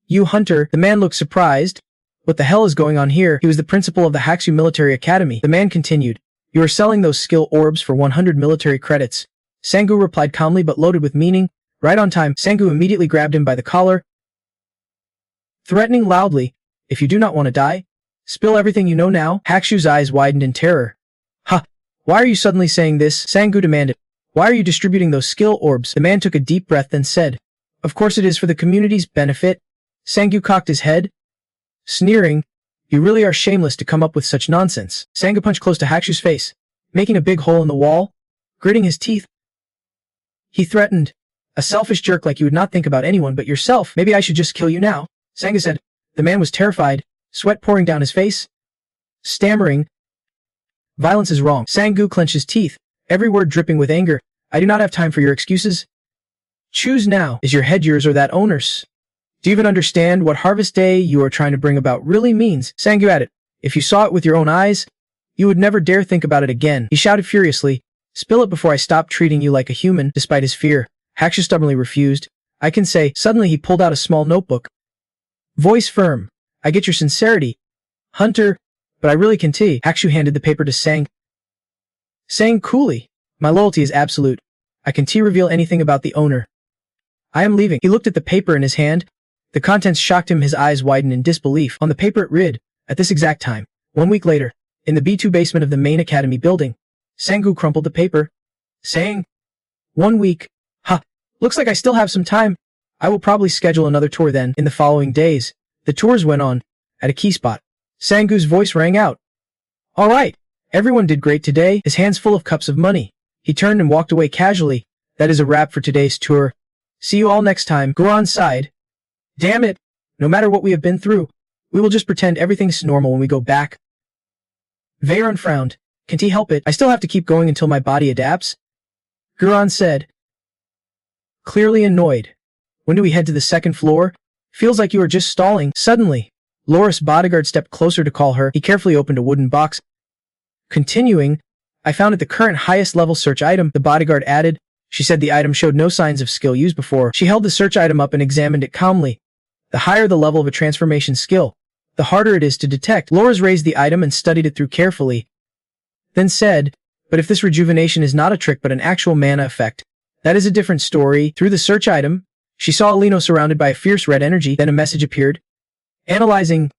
You Hunter. The man looked surprised. What the hell is going on here? He was the principal of the Haksu Military Academy. The man continued. You are selling those skill orbs for 100 military credits. Sang-gu replied calmly but loaded with meaning. Right on time, Sang-gu immediately grabbed him by the collar, threatening loudly, if you do not want to die, spill everything you know now. Hakshu's eyes widened in terror. Ha! Why are you suddenly saying this? Sang-gu demanded. Why are you distributing those skill orbs? The man took a deep breath then said, of course it is for the community's benefit. Sang-gu cocked his head, sneering, you really are shameless to come up with such nonsense. Sang-gu punched close to Hakshu's face, making a big hole in the wall. Gritting his teeth, he threatened, a selfish jerk like you would not think about anyone but yourself. Maybe I should just kill you now, Sang-gu said. The man was terrified, sweat pouring down his face, stammering, violence is wrong. Sang-gu clenched his teeth, every word dripping with anger. I do not have time for your excuses. Choose now. Is your head yours or that owner's? Do you even understand what Harvest Day you are trying to bring about really means? Sang-gu added, if you saw it with your own eyes, you would never dare think about it again. He shouted furiously, spill it before I stop treating you like a human. Despite his fear, Hakshu stubbornly refused. I can say. Suddenly he pulled out a small notebook. Voice firm. I get your sincerity, Hunter, but I really can tell. Hakshu handed the paper to Sang, saying coolly, my loyalty is absolute. I can reveal anything about the owner. I am leaving. He looked at the paper in his hand. The contents shocked him. His eyes widened in disbelief. On the paper it read, at this exact time, 1 week later, in the B2 basement of the main academy building. Sang-gu crumpled the paper, saying, 1 week. Looks like I still have some time. I will probably schedule another tour then. In the following days, the tours went on. At a key spot, Sangu's voice rang out. All right, everyone did great today, his hands full of cups of money. He turned and walked away casually. That is a wrap for today's tour. See you all next time. Goran sighed. Damn it. No matter what we have been through, we will just pretend everything's normal when we go back. Veyron frowned. Can't he help it? I still have to keep going until my body adapts? Goran said. Clearly annoyed. When do we head to the second floor? Feels like you are just stalling. Suddenly, Loris' bodyguard stepped closer to call her. He carefully opened a wooden box. Continuing, I found it the current highest level search item, the bodyguard added. She said the item showed no signs of skill used before. She held the search item up and examined it calmly. The higher the level of a transformation skill, the harder it is to detect. Loris raised the item and studied it through carefully. Then said, but if this rejuvenation is not a trick but an actual mana effect, that is a different story. Through the search item, she saw Alino surrounded by a fierce red energy. Then a message appeared. Analyzing.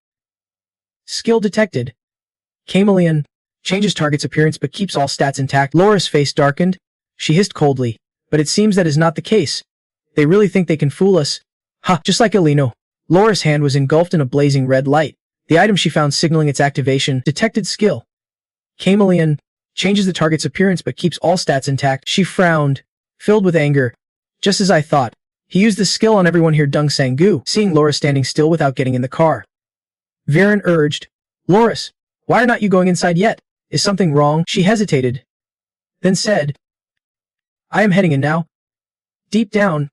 Skill detected. Chameleon. Changes target's appearance but keeps all stats intact. Loris' face darkened. She hissed coldly. But it seems that is not the case. They really think they can fool us. Just like Alino. Loris' hand was engulfed in a blazing red light. The item she found signaling its activation. Detected skill. Chameleon. Changes the target's appearance but keeps all stats intact. She frowned, filled with anger. Just as I thought. He used the skill on everyone here. Dung Sangu, seeing Loris standing still without getting in the car. Veyron urged. Loris, why are not you going inside yet? Is something wrong? She hesitated. Then said. I am heading in now. Deep down,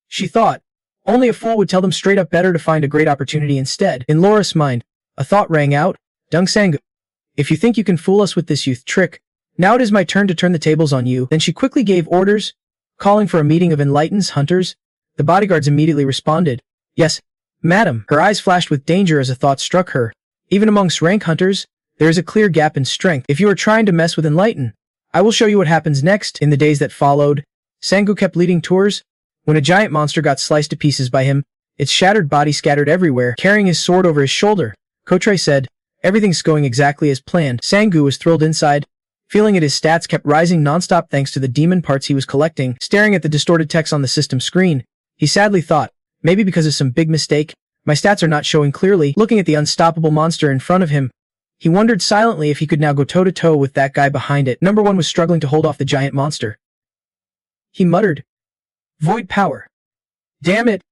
she thought, only a fool would tell them straight up, better to find a great opportunity instead. In Loris' mind, a thought rang out. Dung Sangu, if you think you can fool us with this youth trick, now it is my turn to turn the tables on you. Then she quickly gave orders, calling for a meeting of enlightened hunters. The bodyguards immediately responded. Yes, madam. Her eyes flashed with danger as a thought struck her. Even amongst rank hunters, there is a clear gap in strength. If you are trying to mess with enlighten, I will show you what happens next. In the days that followed, Sangu kept leading tours. When a giant monster got sliced to pieces by him, its shattered body scattered everywhere. Carrying his sword over his shoulder, Kotre said, everything's going exactly as planned. Sangu was thrilled inside, feeling it his stats kept rising nonstop thanks to the demon parts he was collecting. Staring at the distorted text on the system screen, he sadly thought, maybe because of some big mistake, my stats are not showing clearly. Looking at the unstoppable monster in front of him, he wondered silently if he could now go toe-to-toe with that guy behind it. Number 1 was struggling to hold off the giant monster. He muttered. Void power. Damn it.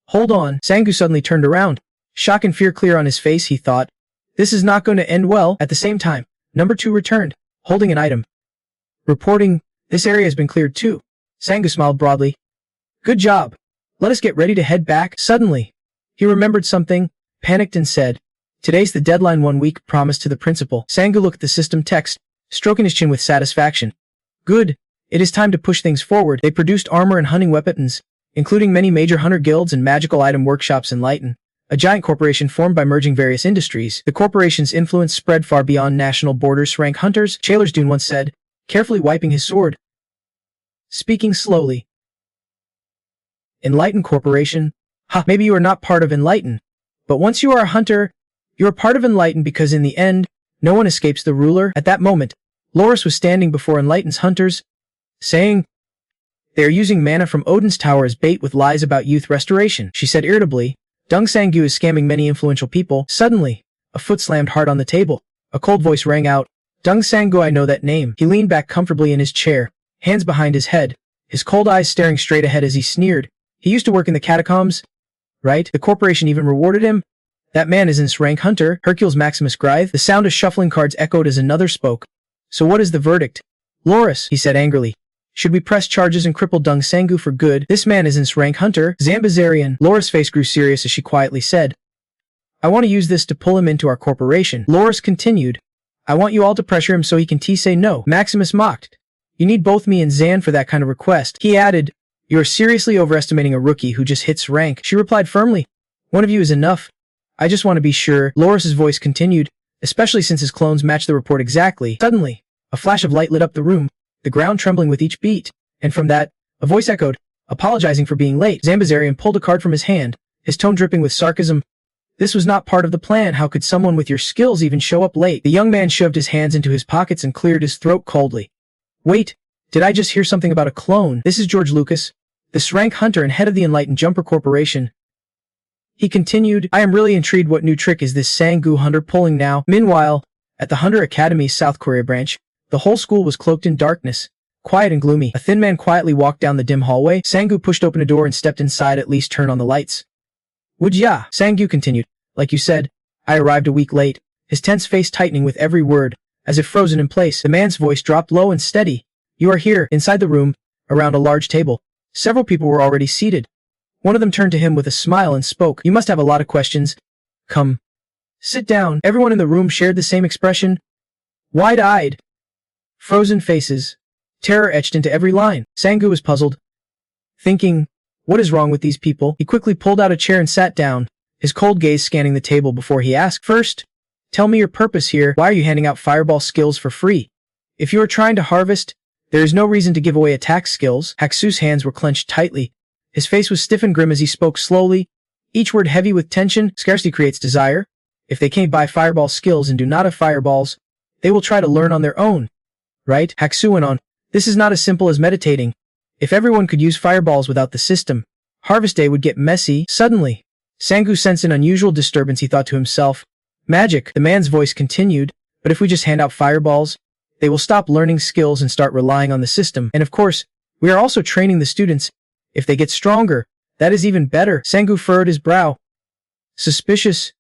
Hold on. Sangu suddenly turned around. Shock and fear clear on his face, he thought. This is not going to end well. At the same time, number 2 returned, holding an item. Reporting, this area has been cleared too. Sangu smiled broadly. Good job. Let us get ready to head back. Suddenly, he remembered something, panicked and said, today's the deadline. 1 week, promise to the principal. Sangu looked at the system text, stroking his chin with satisfaction. Good. It is time to push things forward. They produced armor and hunting weapons, including many major hunter guilds and magical item workshops in Lighten, a giant corporation formed by merging various industries. The corporation's influence spread far beyond national borders. Rank hunters, Chaylor's Dune once said, carefully wiping his sword. Speaking slowly. Enlighten Corporation? Maybe you are not part of Enlighten, but once you are a hunter, you are part of Enlighten because in the end, no one escapes the ruler. At that moment, Loris was standing before Enlighten's hunters, saying, they are using mana from Odin's tower as bait with lies about youth restoration. She said irritably, Dung Sangu is scamming many influential people. Suddenly, a foot slammed hard on the table. A cold voice rang out. Dung Sangu, I know that name. He leaned back comfortably in his chair, hands behind his head, his cold eyes staring straight ahead as he sneered. He used to work in the catacombs, right? The corporation even rewarded him. That man is an S-rank hunter, Hercules Maximus Grythe. The sound of shuffling cards echoed as another spoke. So what is the verdict? Loris, he said angrily. Should we press charges and cripple Dung Sangu for good? This man is an S-rank hunter, Zambazarian. Loris' face grew serious as she quietly said, I want to use this to pull him into our corporation. Loris continued, I want you all to pressure him so he can say no. Maximus mocked. You need both me and Zan for that kind of request. He added, you are seriously overestimating a rookie who just hits rank. She replied firmly, one of you is enough. I just want to be sure. Loris' voice continued, especially since his clones matched the report exactly. Suddenly, a flash of light lit up the room, the ground trembling with each beat, and from that, a voice echoed, apologizing for being late. Zambazarian pulled a card from his hand, his tone dripping with sarcasm. This was not part of the plan. How could someone with your skills even show up late? The young man shoved his hands into his pockets and cleared his throat coldly. Wait, Did I just hear something about a clone? This is George Lucas, the rank hunter and head of the Enlightened Jumper Corporation. He continued, I am really intrigued what new trick is this Sang-gu hunter pulling now. Meanwhile, at the Hunter Academy's South Korea branch, the whole school was cloaked in darkness, quiet and gloomy. A thin man quietly walked down the dim hallway. Sang-gu pushed open a door and stepped inside. At least turn on the lights. Would ya? Sang-gu continued, like you said, I arrived a week late, his tense face tightening with every word, as if frozen in place. The man's voice dropped low and steady. You are here. Inside the room, around a large table, several people were already seated. One of them turned to him with a smile and spoke. You must have a lot of questions. Come. Sit down. Everyone in the room shared the same expression. Wide-eyed. Frozen faces. Terror etched into every line. Sang-gu was puzzled, thinking, what is wrong with these people? He quickly pulled out a chair and sat down, his cold gaze scanning the table before he asked, first, tell me your purpose here. Why are you handing out fireball skills for free? If you are trying to harvest, there is no reason to give away attack skills. Haksu's hands were clenched tightly. His face was stiff and grim as he spoke slowly, each word heavy with tension. Scarcity creates desire. If they can't buy fireball skills and do not have fireballs, they will try to learn on their own. Right? Haksu went on. This is not as simple as meditating. If everyone could use fireballs without the system, Harvest Day would get messy. Suddenly, Sang-gu sensed an unusual disturbance. He thought to himself, magic. The man's voice continued, but if we just hand out fireballs, they will stop learning skills and start relying on the system. And of course, we are also training the students. If they get stronger, that is even better. Sang-gu furrowed his brow. Suspicious.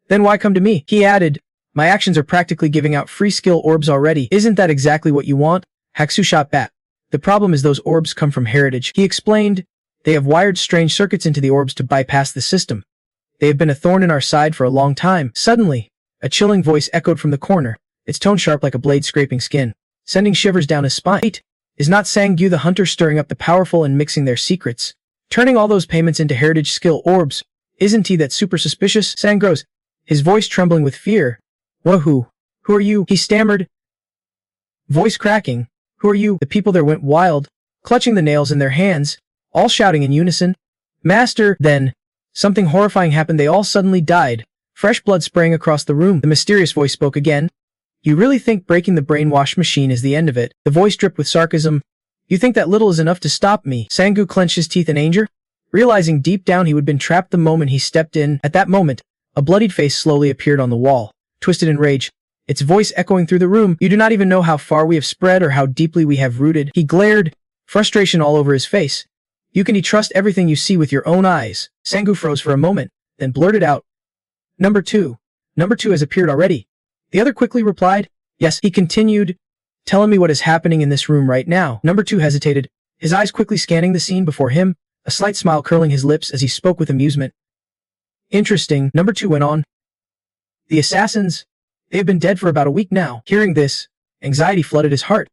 Then why come to me? He added, my actions are practically giving out free skill orbs already. Isn't that exactly what you want? Haksu shot back. The problem is those orbs come from heritage. He explained, they have wired strange circuits into the orbs to bypass the system. They have been a thorn in our side for a long time. Suddenly, a chilling voice echoed from the corner, its tone sharp like a blade scraping skin, sending shivers down his spine. Wait, is not Sang-gu the hunter stirring up the powerful and mixing their secrets, turning all those payments into heritage skill orbs? Isn't he that super suspicious? Sang grows, his voice trembling with fear. Who are you? He stammered, voice cracking. Who are you? The people there went wild, clutching the nails in their hands, all shouting in unison. Master! Then, something horrifying happened. They all suddenly died, fresh blood spraying across the room. The mysterious voice spoke again. You really think breaking the brainwash machine is the end of it? The voice dripped with sarcasm. You think that little is enough to stop me? Sang-gu clenched his teeth in anger, realizing deep down he would have been trapped the moment he stepped in. At that moment, a bloodied face slowly appeared on the wall, twisted in rage, its voice echoing through the room. You do not even know how far we have spread or how deeply we have rooted. He glared, frustration all over his face. You can trust everything you see with your own eyes. Sang-gu froze for a moment, then blurted out. Number two has appeared already. The other quickly replied, yes. He continued, telling me what is happening in this room right now. Number 2 hesitated, his eyes quickly scanning the scene before him, a slight smile curling his lips as he spoke with amusement. Interesting, Number 2 went on. The assassins, they have been dead for about a week now. Hearing this, anxiety flooded his heart.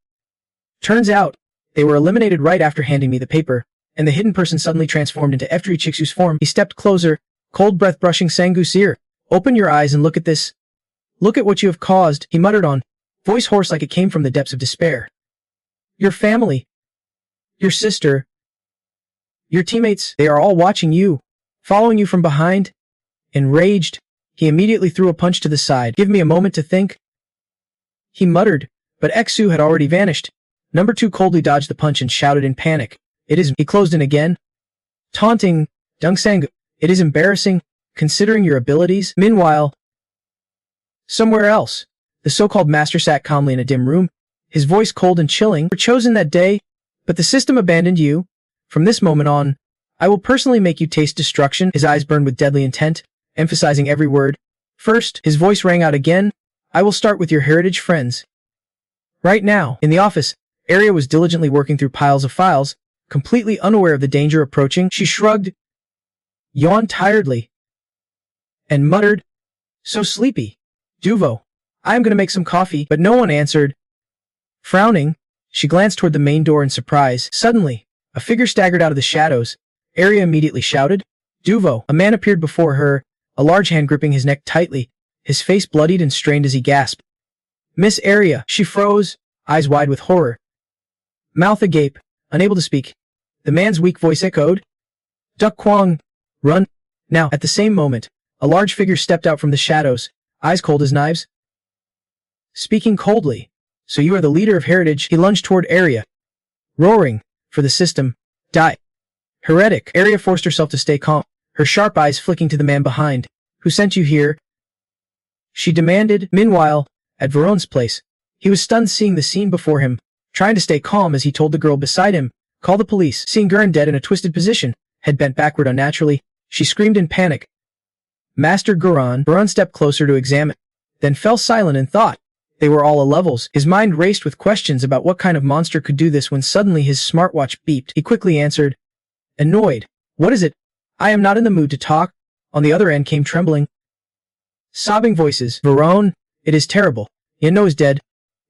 Turns out, they were eliminated right after handing me the paper, and the hidden person suddenly transformed into F3 Chiksu's form. He stepped closer, cold breath brushing Sang-gu's ear. Open your eyes and look at this. Look at what you have caused, he muttered on, voice hoarse like it came from the depths of despair. Your family, your sister, your teammates, they are all watching you, following you from behind. Enraged, he immediately threw a punch to the side. Give me a moment to think, he muttered, but Xu had already vanished. Number 2 coldly dodged the punch and shouted in panic. It is, he closed in again, taunting, Dung Sang, it is embarrassing, considering your abilities. Meanwhile, somewhere else, the so-called master sat calmly in a dim room, his voice cold and chilling. You were chosen that day, but the system abandoned you. From this moment on, I will personally make you taste destruction. His eyes burned with deadly intent, emphasizing every word. First, his voice rang out again, I will start with your heritage friends. Right now, in the office, Arya was diligently working through piles of files, completely unaware of the danger approaching. She shrugged, yawned tiredly, and muttered, so sleepy. Duvo, I am going to make some coffee, but no one answered. Frowning, she glanced toward the main door in surprise. Suddenly, a figure staggered out of the shadows. Arya immediately shouted, Duvo. A man appeared before her, a large hand gripping his neck tightly, his face bloodied and strained as he gasped. Miss Arya, she froze, eyes wide with horror. Mouth agape, unable to speak. The man's weak voice echoed, Duck Kwang, run. Now, at the same moment, a large figure stepped out from the shadows, eyes cold as knives. Speaking coldly, so you are the leader of Heritage. He lunged toward Arya, roaring, for the system, die. Heretic. Arya forced herself to stay calm, her sharp eyes flicking to the man behind. Who sent you here? She demanded. Meanwhile, at Verone's place, he was stunned seeing the scene before him, trying to stay calm as he told the girl beside him, call the police. Seeing Gurren dead in a twisted position, head bent backward unnaturally, she screamed in panic. Master Gurren. Veron stepped closer to examine, then fell silent in thought. They were all A-levels. His mind raced with questions about what kind of monster could do this when suddenly his smartwatch beeped. He quickly answered, annoyed. What is it? I am not in the mood to talk. On the other end came trembling, sobbing voices. Verone, it is terrible. Yano is dead.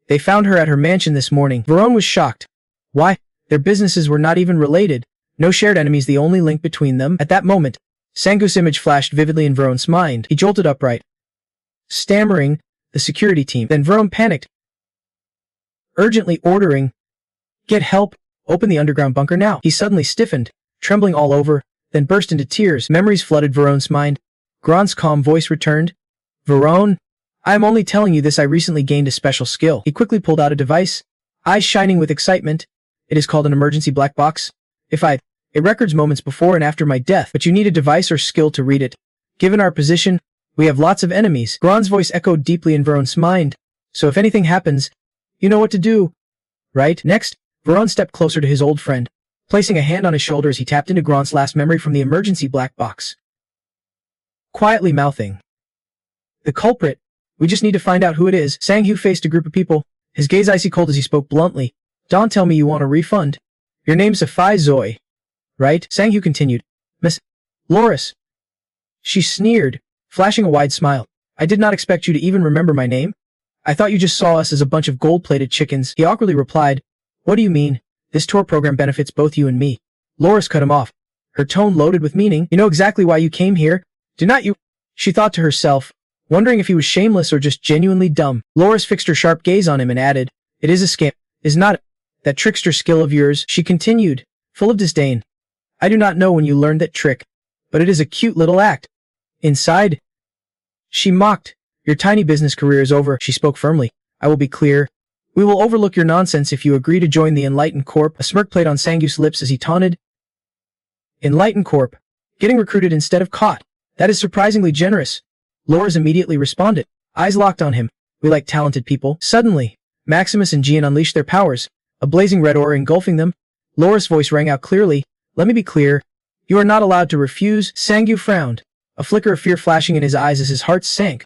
They found her at her mansion this morning. Verone was shocked. Why? Their businesses were not even related. No shared enemies, the only link between them. At that moment, Sangu's image flashed vividly in Verone's mind. He jolted upright, stammering, the security team. Then Verone panicked, urgently ordering, get help, open the underground bunker now. He suddenly stiffened, trembling all over, then burst into tears. Memories flooded Verone's mind. Gron's calm voice returned. Verone, I am only telling you this. I recently gained a special skill. He quickly pulled out a device, eyes shining with excitement. It is called an emergency black box. It records moments before and after my death, but you need a device or skill to read it. Given our position, we have lots of enemies. Gron's voice echoed deeply in Verone's mind. So if anything happens, you know what to do, right? Next, Verone stepped closer to his old friend, placing a hand on his shoulder as he tapped into Gron's last memory from the emergency black box. Quietly mouthing, the culprit. We just need to find out who it is. Sanghu faced a group of people, his gaze icy cold as he spoke bluntly. Don't tell me you want a refund. Your name's Safai Zoe, right? Sanghu continued. Miss Loris. She sneered, flashing a wide smile. I did not expect you to even remember my name. I thought you just saw us as a bunch of gold-plated chickens. He awkwardly replied, what do you mean? This tour program benefits both you and me. Loris cut him off, her tone loaded with meaning. You know exactly why you came here, do not you? She thought to herself, wondering if he was shameless or just genuinely dumb. Loris fixed her sharp gaze on him and added, it is a scam, is not it? That trickster skill of yours, she continued, full of disdain. I do not know when you learned that trick, but it is a cute little act. Inside, she mocked. Your tiny business career is over. She spoke firmly. I will be clear. We will overlook your nonsense if you agree to join the Enlightened Corp. A smirk played on Sangu's lips as he taunted. Enlightened Corp. Getting recruited instead of caught. That is surprisingly generous. Loris immediately responded, eyes locked on him. We like talented people. Suddenly, Maximus and Gian unleashed their powers, a blazing red aura engulfing them. Loris' voice rang out clearly. Let me be clear. You are not allowed to refuse. Sangu frowned, a flicker of fear flashing in his eyes as his heart sank.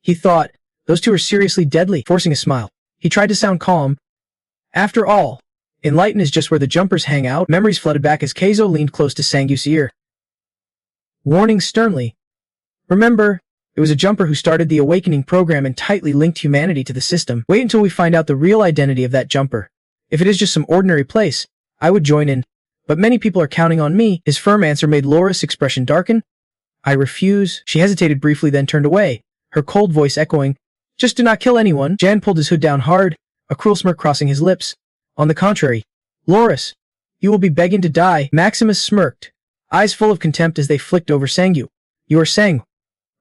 He thought, those two are seriously deadly. Forcing a smile, he tried to sound calm. After all, Enlighten is just where the jumpers hang out. Memories flooded back as Keizo leaned close to Sangu's ear, warning sternly. Remember, it was a jumper who started the awakening program and tightly linked humanity to the system. Wait until we find out the real identity of that jumper. If it is just some ordinary place, I would join in. But many people are counting on me. His firm answer made Loris' expression darken. I refuse. She hesitated briefly, then turned away, her cold voice echoing, just do not kill anyone. Jan pulled his hood down hard, a cruel smirk crossing his lips. On the contrary, Loris, you will be begging to die. Maximus smirked, eyes full of contempt as they flicked over Sangu. You are Sang,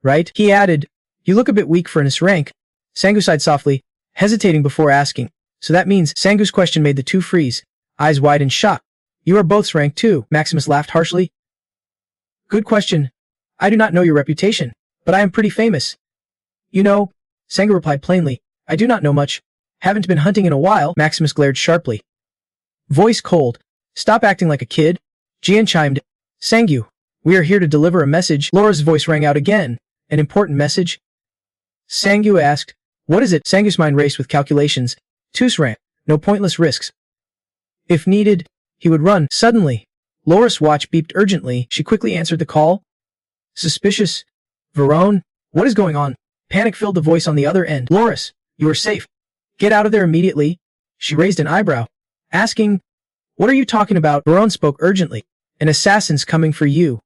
right? He added, you look a bit weak for an S rank. Sangu sighed softly, hesitating before asking. So that means Sangu's question made the two freeze, eyes wide in shock. You are both rank too. Maximus laughed harshly. Good question. I do not know your reputation, but I am pretty famous. You know, Sangu replied plainly, I do not know much. Haven't been hunting in a while. Maximus glared sharply, voice cold. Stop acting like a kid. Jian chimed. Sangu, we are here to deliver a message. Laura's voice rang out again. An important message? Sangu asked. What is it? Sangu's mind raced with calculations. Tusran, no pointless risks. If needed, he would run. Suddenly, Laura's watch beeped urgently. She quickly answered the call. Suspicious. Verone, what is going on? Panic filled the voice on the other end. Loris, you are safe. Get out of there immediately. She raised an eyebrow, asking, what are you talking about? Verone spoke urgently. An assassin's coming for you.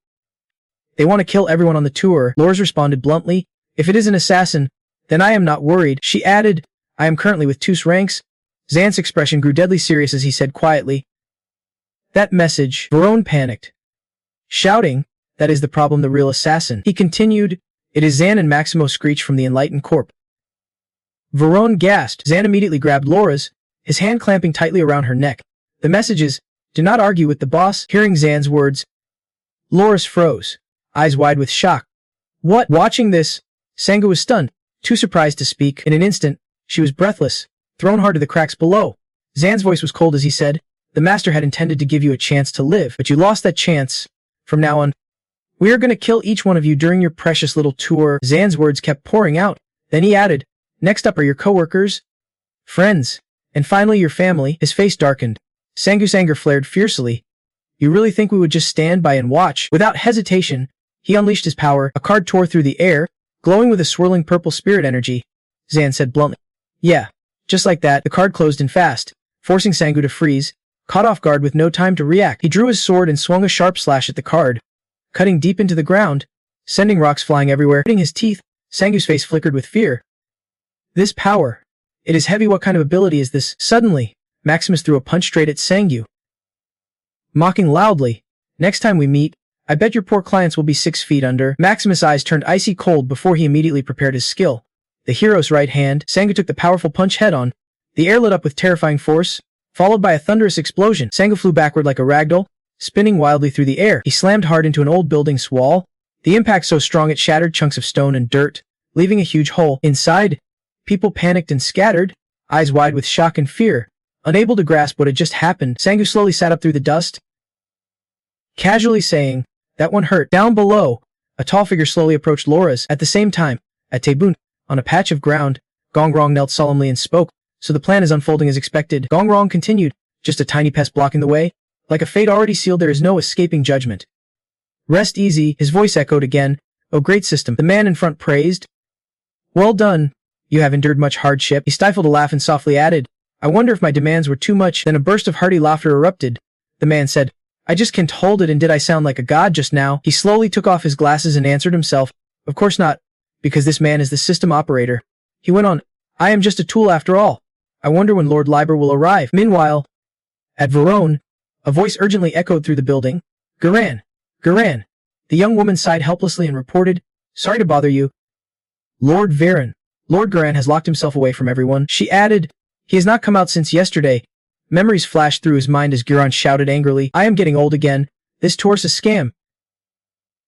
They want to kill everyone on the tour. Loris responded bluntly. If it is an assassin, then I am not worried. She added, I am currently with Tus ranks. Zan's expression grew deadly serious as he said quietly. That message. Verone panicked, shouting, that is the problem, the real assassin. He continued, it is Zan and Maximo Screech from the Enlightened Corp. Verone gasped. Zan immediately grabbed Laura's, his hand clamping tightly around her neck. The message is, do not argue with the boss. Hearing Zan's words, Loris froze, eyes wide with shock. What? Watching this, Sangu was stunned, too surprised to speak. In an instant, she was breathless, thrown hard to the cracks below. Zan's voice was cold as he said, the master had intended to give you a chance to live, but you lost that chance. From now on, we are going to kill each one of you during your precious little tour. Zan's words kept pouring out. Then he added, next up are your coworkers, friends, and finally your family. His face darkened. Sangu's anger flared fiercely. You really think we would just stand by and watch? Without hesitation, he unleashed his power. A card tore through the air, glowing with a swirling purple spirit energy. Zan said bluntly. Yeah. Just like that, the card closed in fast, forcing Sangu to freeze, caught off guard with no time to react. He drew his sword and swung a sharp slash at the card, cutting deep into the ground, sending rocks flying everywhere. Hitting his teeth, Sangu's face flickered with fear. This power. It is heavy. What kind of ability is this? Suddenly, Maximus threw a punch straight at Sangu, mocking loudly. Next time we meet, I bet your poor clients will be 6 feet under. Maximus' eyes turned icy cold before he immediately prepared his skill. The hero's right hand, Sangu took the powerful punch head-on. The air lit up with terrifying force, followed by a thunderous explosion. Sangu flew backward like a ragdoll, spinning wildly through the air. He slammed hard into an old building's wall, the impact so strong it shattered chunks of stone and dirt, leaving a huge hole. Inside, people panicked and scattered, eyes wide with shock and fear. Unable to grasp what had just happened, Sangu slowly sat up through the dust, casually saying, that one hurt. Down below, a tall figure slowly approached Loris. At the same time, at Taebun, on a patch of ground, Gongrong knelt solemnly and spoke. So the plan is unfolding as expected. Gongrong continued, just a tiny pest blocking the way. Like a fate already sealed, there is no escaping judgment. Rest easy, his voice echoed again. Oh great system, the man in front praised. Well done. You have endured much hardship. He stifled a laugh and softly added, I wonder if my demands were too much. Then a burst of hearty laughter erupted. The man said, I just can't hold it, and did I sound like a god just now? He slowly took off his glasses and answered himself, of course not, because this man is the system operator. He went on, I am just a tool after all. I wonder when Lord Liber will arrive. Meanwhile, at Verone, a voice urgently echoed through the building. Garan, Garan. The young woman sighed helplessly and reported, sorry to bother you. Lord Varen. Lord Garan has locked himself away from everyone. She added, he has not come out since yesterday. Memories flashed through his mind as Guran shouted angrily, I am getting old again. This tour's a scam.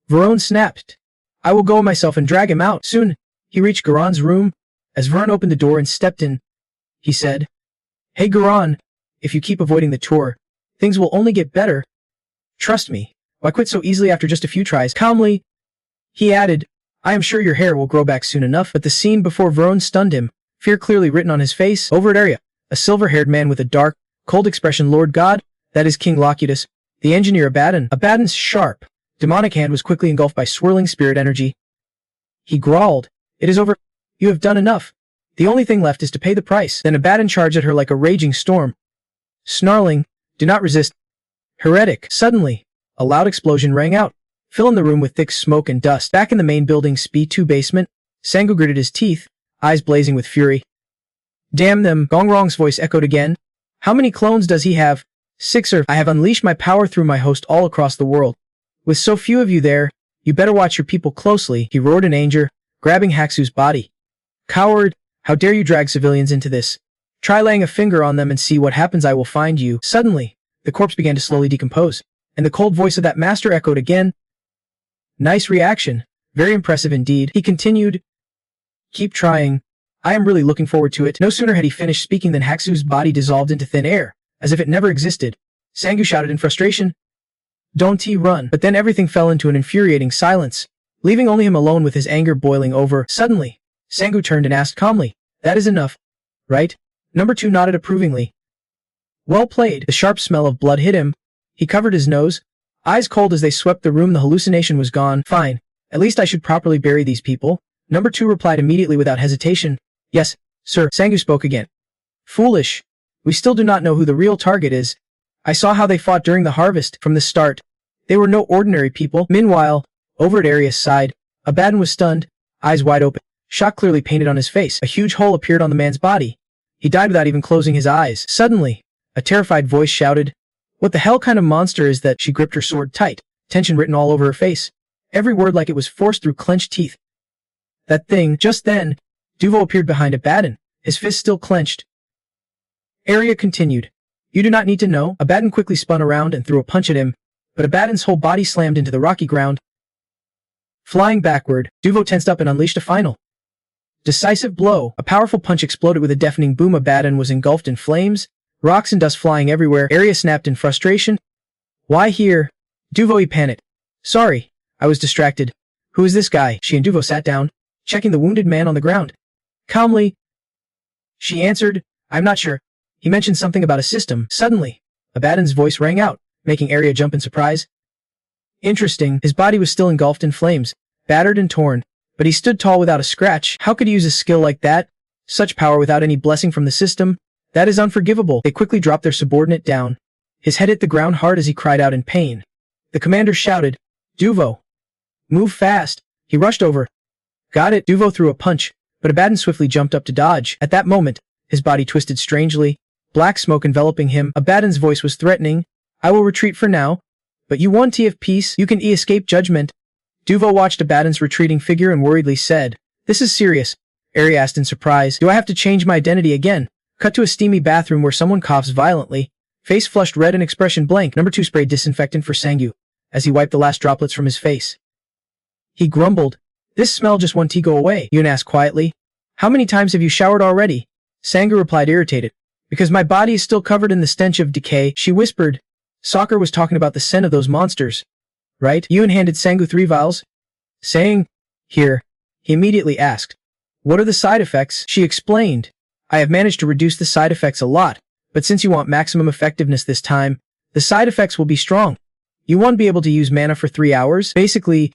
Verone snapped. I will go myself and drag him out. Soon, he reached Guran's room. As Verone opened the door and stepped in, he said, Hey Guran, if you keep avoiding the tour, things will only get better. Trust me. Why quit so easily after just a few tries? Calmly, he added, I am sure your hair will grow back soon enough. But the scene before Verone stunned him, fear clearly written on his face. Over at Area, a silver-haired man with a dark, cold expression. Lord God, that is King Locutus, the engineer Abaddon. Abaddon's sharp, demonic hand was quickly engulfed by swirling spirit energy. He growled, it is over. You have done enough. The only thing left is to pay the price. Then Abaddon charged at her like a raging storm, snarling, do not resist. Heretic. Suddenly, a loud explosion rang out, filling the room with thick smoke and dust. Back in the main building's B2 basement, Sangu gritted his teeth, eyes blazing with fury. Damn them, Gongrong's voice echoed again. How many clones does he have? 6 or I have unleashed my power through my host all across the world. With so few of you there, you better watch your people closely, he roared in anger, grabbing Haxu's body. Coward, how dare you drag civilians into this? Try laying a finger on them and see what happens. I will find you. Suddenly, the corpse began to slowly decompose, and the cold voice of that master echoed again. Nice reaction. Very impressive indeed. He continued, keep trying. I am really looking forward to it. No sooner had he finished speaking than Haxu's body dissolved into thin air, as if it never existed. Sangu shouted in frustration, don't run. But then everything fell into an infuriating silence, leaving only him alone with his anger boiling over. Suddenly, Sangu turned and asked calmly, that is enough, right? Number 2 nodded approvingly. Well played. The sharp smell of blood hit him. He covered his nose, eyes cold as they swept the room. The hallucination was gone. Fine. At least I should properly bury these people. Number 2 replied immediately without hesitation. Yes, sir. Sangu spoke again. Foolish. We still do not know who the real target is. I saw how they fought during the harvest. From the start, they were no ordinary people. Meanwhile, over at Arius' side, Abaddon was stunned, eyes wide open, shock clearly painted on his face. A huge hole appeared on the man's body. He died without even closing his eyes. Suddenly, a terrified voice shouted, what the hell kind of monster is that? She gripped her sword tight, tension written all over her face, every word like it was forced through clenched teeth. That thing. Just then, Duvo appeared behind Abaddon, his fist still clenched. Arya continued, You do not need to know. Abaddon quickly spun around and threw a punch at him, but Abaddon's whole body slammed into the rocky ground. Flying backward, Duvo tensed up and unleashed a final decisive blow. A powerful punch exploded with a deafening boom. Abaddon was engulfed in flames, rocks and dust flying everywhere. Arya snapped in frustration. Why here? Duvo panicked. Sorry, I was distracted. Who is this guy? She and Duvo sat down, checking the wounded man on the ground. Calmly, she answered, I'm not sure. He mentioned something about a system. Suddenly, Abaddon's voice rang out, making Arya jump in surprise. Interesting, his body was still engulfed in flames, battered and torn, but he stood tall without a scratch. How could he use a skill like that? Such power without any blessing from the system? That is unforgivable. They quickly dropped their subordinate down. His head hit the ground hard as he cried out in pain. The commander shouted, Duvo, move fast. He rushed over. Got it. Duvo threw a punch, but Abaddon swiftly jumped up to dodge. At that moment, his body twisted strangely, black smoke enveloping him. Abaddon's voice was threatening. I will retreat for now, but you want TF peace? You can escape judgment. Duvo watched Abaddon's retreating figure and worriedly said, This is serious. Arya asked in surprise, Do I have to change my identity again? Cut to a steamy bathroom where someone coughs violently, face flushed red and expression blank. Number 2 sprayed disinfectant for Sangyu, as he wiped the last droplets from his face. He grumbled, This smell just won't go away. Yun asked quietly, How many times have you showered already? Sangyu replied irritated, Because my body is still covered in the stench of decay. She whispered, Soccer was talking about the scent of those monsters. Right? Yun handed Sangyu 3 vials, saying, Here. He immediately asked, What are the side effects? She explained, I have managed to reduce the side effects a lot, but since you want maximum effectiveness this time, the side effects will be strong. You won't be able to use mana for 3 hours. Basically,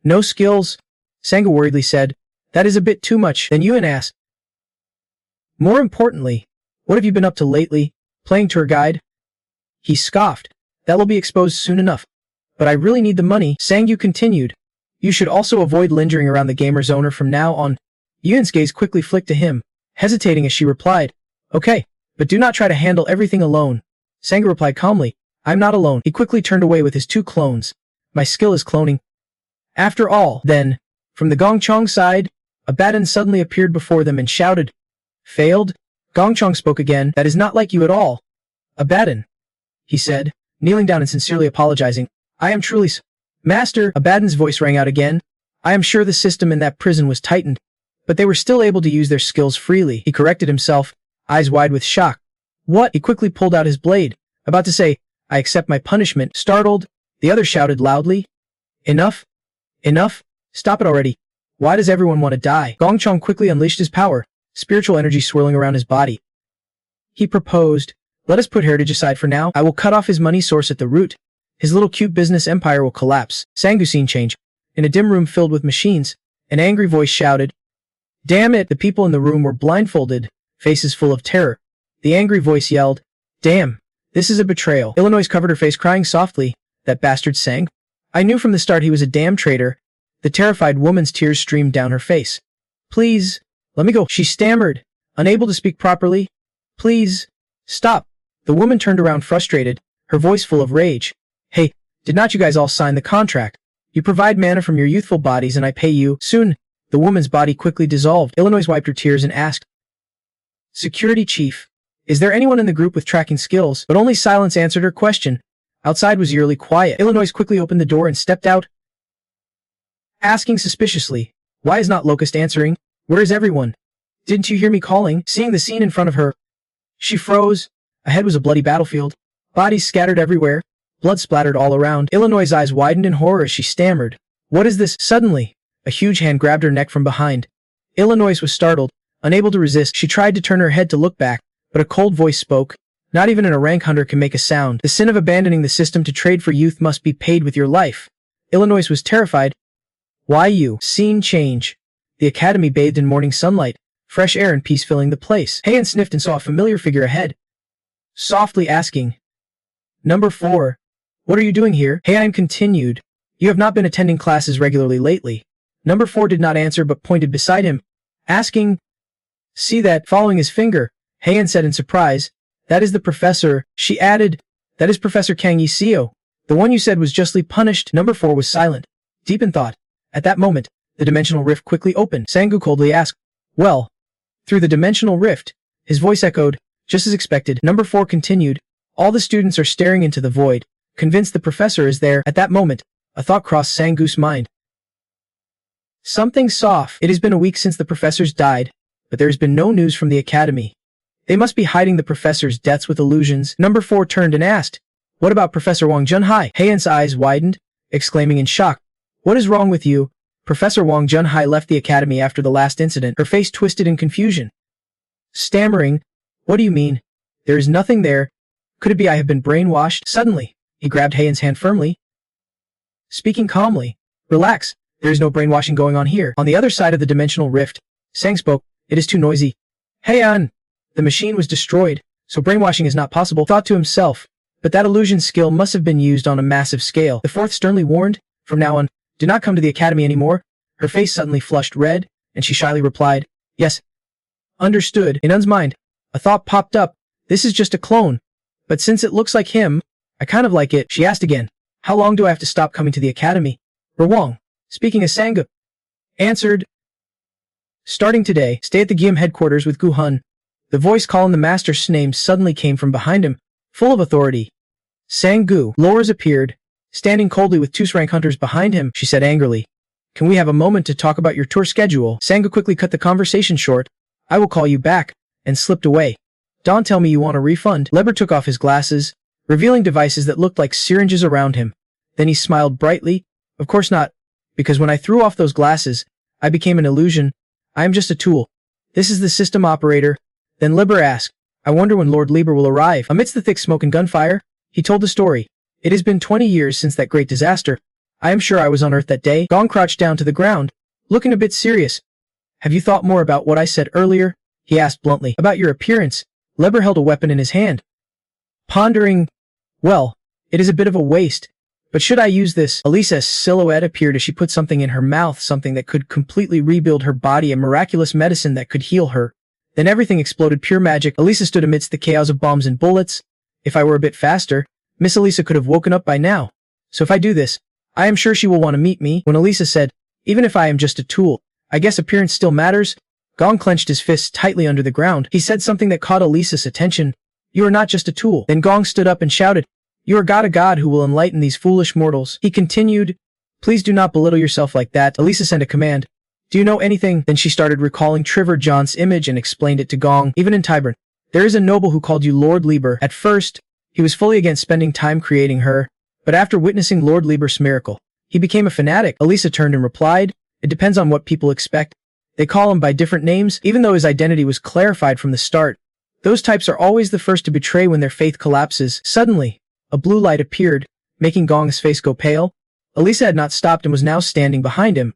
no skills. Sangyu worriedly said, That is a bit too much. Then Yun asked, More importantly, what have you been up to lately? Playing tour guide? He scoffed. That will be exposed soon enough. But I really need the money. Sangyu continued. You should also avoid lingering around the gamer's owner from now on. Yun's gaze quickly flicked to him, hesitating as she replied, Okay, but do not try to handle everything alone. Sangyu replied calmly, I'm not alone. He quickly turned away with his 2 clones. My skill is cloning. After all, then, from the Gongchong side, Abaddon suddenly appeared before them and shouted, Failed? Gongchong spoke again. That is not like you at all. Abaddon, he said, kneeling down and sincerely apologizing. I am truly Master. Abaddon's voice rang out again. I am sure the system in that prison was tightened, but they were still able to use their skills freely. He corrected himself, eyes wide with shock. What? He quickly pulled out his blade, about to say, I accept my punishment. Startled, the other shouted loudly, Enough? Enough? Stop it already. Why does everyone want to die? Gongchong quickly unleashed his power, spiritual energy swirling around his body. He proposed, Let us put heritage aside for now. I will cut off his money source at the root. His little cute business empire will collapse. Sangyu scene change. In a dim room filled with machines, an angry voice shouted, Damn it! The people in the room were blindfolded, faces full of terror. The angry voice yelled, Damn, this is a betrayal. Illinois covered her face crying softly, That bastard Sang. I knew from the start he was a damn traitor. The terrified woman's tears streamed down her face. Please, let me go. She stammered, unable to speak properly. Please, stop. The woman turned around frustrated, her voice full of rage. Hey, did not you guys all sign the contract? You provide mana from your youthful bodies and I pay you. Soon, the woman's body quickly dissolved. Illinois wiped her tears and asked, Security chief, is there anyone in the group with tracking skills? But only silence answered her question. Outside was eerily quiet. Illinois quickly opened the door and stepped out, asking suspiciously, Why is not Locust answering? Where is everyone? Didn't you hear me calling? Seeing the scene in front of her, she froze. Ahead was a bloody battlefield. Bodies scattered everywhere. Blood splattered all around. Illinois' eyes widened in horror as she stammered. What is this? Suddenly, a huge hand grabbed her neck from behind. Illinois was startled. Unable to resist, she tried to turn her head to look back, but a cold voice spoke. Not even a rank hunter can make a sound. The sin of abandoning the system to trade for youth must be paid with your life. Illinois was terrified. Why you? Scene change. The academy bathed in morning sunlight, fresh air and peace filling the place. Heian sniffed and saw a familiar figure ahead, softly asking, Number 4. What are you doing here? Heian continued, You have not been attending classes regularly lately. Number 4 did not answer but pointed beside him, asking, See that? Following his finger, Heian said in surprise, That is the professor. She added, That is Professor Kang Yiseo. The one you said was justly punished. Number 4 was silent, deep in thought. At that moment, the dimensional rift quickly opened. Sangyu coldly asked, Well, through the dimensional rift, his voice echoed, just as expected. Number 4 continued, All the students are staring into the void, convinced the professor is there. At that moment, a thought crossed Sang-goo's mind. Something's off. It has been a week since the professors died, but there has been no news from the academy. They must be hiding the professor's deaths with illusions. Number 4 turned and asked, "What about Professor Wang Junhai?" Heian's eyes widened, exclaiming in shock, "What is wrong with you?" Professor Wang Junhai left the academy after the last incident, her face twisted in confusion. Stammering, "What do you mean? There is nothing there. Could it be I have been brainwashed?" Suddenly, he grabbed Heian's hand firmly, speaking calmly, "Relax, there is no brainwashing going on here." On the other side of the dimensional rift, Sang spoke, "It is too noisy." Heian! The machine was destroyed, so brainwashing is not possible, thought to himself, but that illusion skill must have been used on a massive scale. The fourth sternly warned, "From now on, do not come to the academy anymore." Her face suddenly flushed red, and she shyly replied, "Yes." Understood. In Un's mind, a thought popped up, this is just a clone, but since it looks like him, I kind of like it. She asked again, "How long do I have to stop coming to the academy?" Wang, speaking as Sang-gu, answered, "Starting today, stay at the Guillaume headquarters with Gu Hun." The voice calling the master's name suddenly came from behind him, full of authority. Sang-gu, Lores appeared, standing coldly with 2 rank hunters behind him. She said angrily, "Can we have a moment to talk about your tour schedule?" Sang-gu quickly cut the conversation short, "I will call you back," and slipped away. "Don't tell me you want a refund." Leber took off his glasses, revealing devices that looked like syringes around him. Then he smiled brightly, "Of course not, because when I threw off those glasses, I became an illusion. I am just a tool. This is the system operator." Then Leber asked, "I wonder when Lord Lieber will arrive." Amidst the thick smoke and gunfire, he told the story. "It has been 20 years since that great disaster. I am sure I was on Earth that day." Gong crouched down to the ground, looking a bit serious. "Have you thought more about what I said earlier?" he asked bluntly. "About your appearance?" Leber held a weapon in his hand, pondering, "Well, it is a bit of a waste, but should I use this?" Elisa's silhouette appeared as she put something in her mouth, something that could completely rebuild her body, a miraculous medicine that could heal her. Then everything exploded, pure magic. Elisa stood amidst the chaos of bombs and bullets. If I were a bit faster, Miss Elisa could have woken up by now. So if I do this, I am sure she will want to meet me. When Elisa said, "Even if I am just a tool, I guess appearance still matters," Gong clenched his fists tightly under the ground. He said something that caught Elisa's attention. "You are not just a tool." Then Gong stood up and shouted, "You are a god who will enlighten these foolish mortals." He continued, "Please do not belittle yourself like that." Elisa sent a command, "Do you know anything?" Then she started recalling Trevor John's image and explained it to Gong. "Even in Tybern, there is a noble who called you Lord Lieber. At first, he was fully against spending time creating her, but after witnessing Lord Lieber's miracle, he became a fanatic." Elisa turned and replied, "It depends on what people expect. They call him by different names, even though his identity was clarified from the start. Those types are always the first to betray when their faith collapses." Suddenly, a blue light appeared, making Gong's face go pale. Elisa had not stopped and was now standing behind him,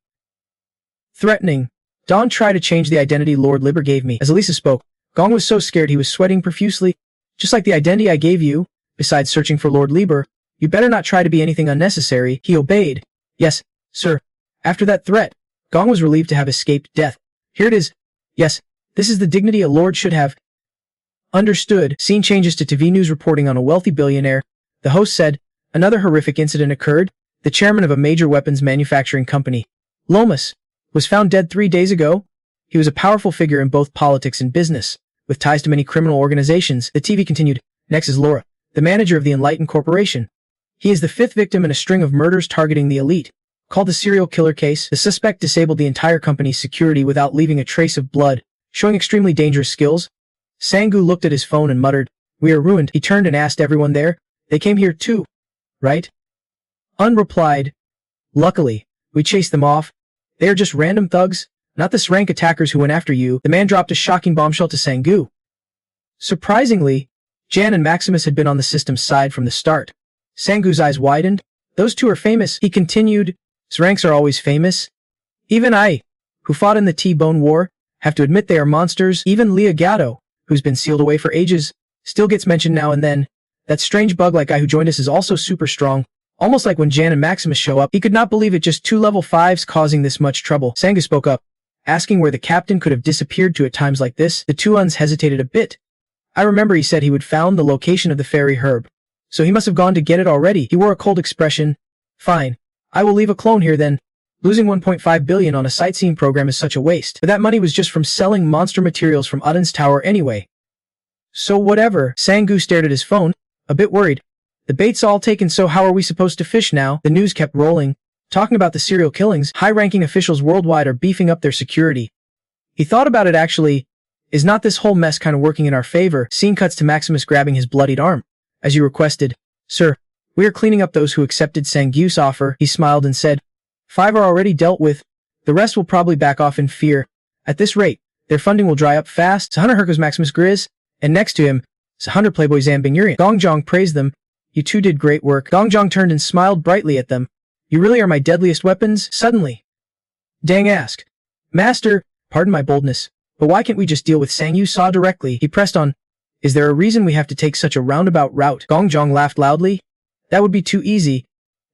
threatening. "Don't try to change the identity Lord Lieber gave me." As Elisa spoke, Gong was so scared he was sweating profusely. "Just like the identity I gave you, besides searching for Lord Lieber, you better not try to be anything unnecessary." He obeyed. "Yes, sir." After that threat, Gong was relieved to have escaped death. "Here it is. Yes, this is the dignity a lord should have." Understood. Scene changes to TV news reporting on a wealthy billionaire. The host said, "Another horrific incident occurred. The chairman of a major weapons manufacturing company, Lomas, was found dead 3 days ago. He was a powerful figure in both politics and business, with ties to many criminal organizations." The TV continued, "Next is Laura, the manager of the Enlightened Corporation. He is the 5th victim in a string of murders targeting the elite. Called the serial killer case, the suspect disabled the entire company's security without leaving a trace of blood, showing extremely dangerous skills." Sang-gu looked at his phone and muttered, "We are ruined." He turned and asked everyone there, "They came here too, right?" Un replied, "Luckily, we chased them off. They are just random thugs, not the rank attackers who went after you." The man dropped a shocking bombshell to Sang-gu. Surprisingly, Jan and Maximus had been on the system's side from the start. Sang-gu's eyes widened. "Those two are famous," he continued. "Ranks are always famous. Even I, who fought in the T-Bone War, have to admit they are monsters. Even Leah Gatto, who's been sealed away for ages, still gets mentioned now and then. That strange bug-like guy who joined us is also super strong. Almost like when Jan and Maximus show up." He could not believe it, just 2 level 5s causing this much trouble. Sang-gu spoke up, asking where the captain could have disappeared to at times like this. The 2 uns hesitated a bit. "I remember he said he would found the location of the fairy herb. So he must have gone to get it already." He wore a cold expression. "Fine. I will leave a clone here then. Losing 1.5 billion on a sightseeing program is such a waste. But that money was just from selling monster materials from Udden's tower anyway. So whatever." Sang-gu stared at his phone. a bit worried. The bait's all taken, so how are we supposed to fish now? The news kept rolling, talking about the serial killings. High-ranking officials worldwide are beefing up their security. He thought about it actually. Is not this whole mess kind of working in our favor? Scene cuts to Maximus grabbing his bloodied arm. As you requested, sir, we are cleaning up those who accepted Sang-Yu's offer. He smiled and said, 5 are already dealt with. The rest will probably back off in fear. At this rate, their funding will dry up fast. Sahunter Hercos Maximus Grizz, and next to him, Sahunter Playboy Zambingurian. Gongjong praised them. You two did great work. Gongjong turned and smiled brightly at them. You really are my deadliest weapons? Suddenly, Dang asked, Master, pardon my boldness, but why can't we just deal with Sang-Yu Sa directly? He pressed on. Is there a reason we have to take such a roundabout route? Gongjong laughed loudly. That would be too easy.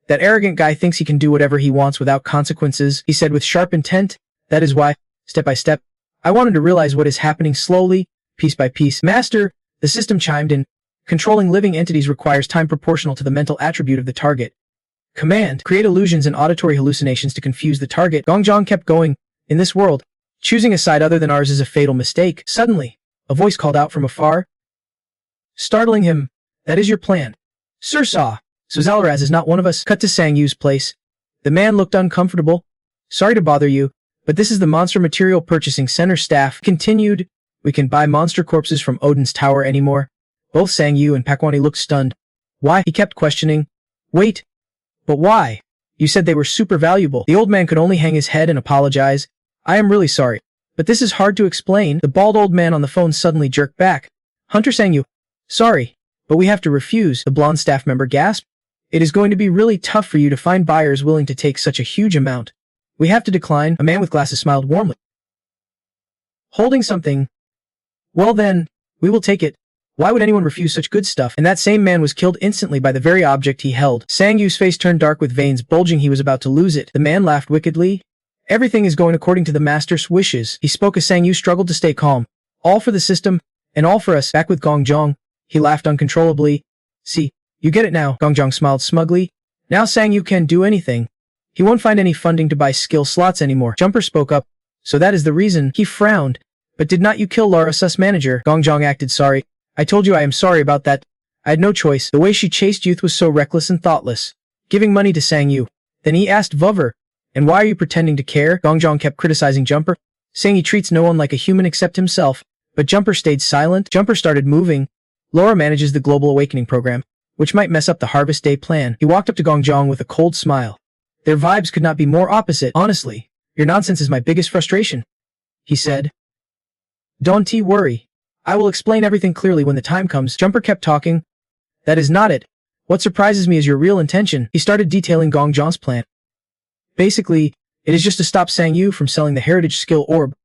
That arrogant guy thinks he can do whatever he wants without consequences, he said with sharp intent. That is why, step by step, I wanted to realize what is happening slowly, piece by piece. Master, the system chimed in. Controlling living entities requires time proportional to the mental attribute of the target. Command, create illusions and auditory hallucinations to confuse the target. Gongjong kept going. In this world, choosing a side other than ours is a fatal mistake. Suddenly, a voice called out from afar, startling him. That is your plan. Sir Sa, so Zalaraz is not one of us. Cut to Sang-Yu's place. The man looked uncomfortable. Sorry to bother you, but this is the Monster Material Purchasing Center staff. Continued, we can buy monster corpses from Odin's Tower anymore. Both Sang-Yu and Pakwani looked stunned. Why? He kept questioning. Wait. But why? You said they were super valuable. The old man could only hang his head and apologize. I am really sorry, but this is hard to explain. The bald old man on the phone suddenly jerked back. Hunter Sang-Yu. Sorry, but we have to refuse. The blonde staff member gasped. It is going to be really tough for you to find buyers willing to take such a huge amount. We have to decline. A man with glasses smiled warmly. Holding something. Well then, we will take it. Why would anyone refuse such good stuff? And that same man was killed instantly by the very object he held. Sang-Yu's face turned dark with veins bulging. He was about to lose it. The man laughed wickedly. Everything is going according to the master's wishes. He spoke as Sang-Yu struggled to stay calm. All for the system, and all for us. Back with Gongjong. He laughed uncontrollably. See, you get it now. Gongjong smiled smugly. Now Sang-Yu can't do anything. He won't find any funding to buy skill slots anymore. Jumper spoke up. So that is the reason. He frowned. But did not you kill Lara Sus manager? Gongjong acted sorry. I told you I am sorry about that. I had no choice. The way she chased youth was so reckless and thoughtless. Giving money to Sang-Yu. Then he asked Vuver, and why are you pretending to care? Gongjong kept criticizing Jumper, saying he treats no one like a human except himself. But Jumper stayed silent. Jumper started moving. Laura manages the Global Awakening program, which might mess up the Harvest Day plan. He walked up to Gongjong with a cold smile. Their vibes could not be more opposite. Honestly, your nonsense is my biggest frustration, he said. Don't worry. I will explain everything clearly when the time comes. Jumper kept talking. That is not it. What surprises me is your real intention. He started detailing Gongjong's plan. Basically, it is just to stop Sang-Yu from selling the Heritage Skill Orb.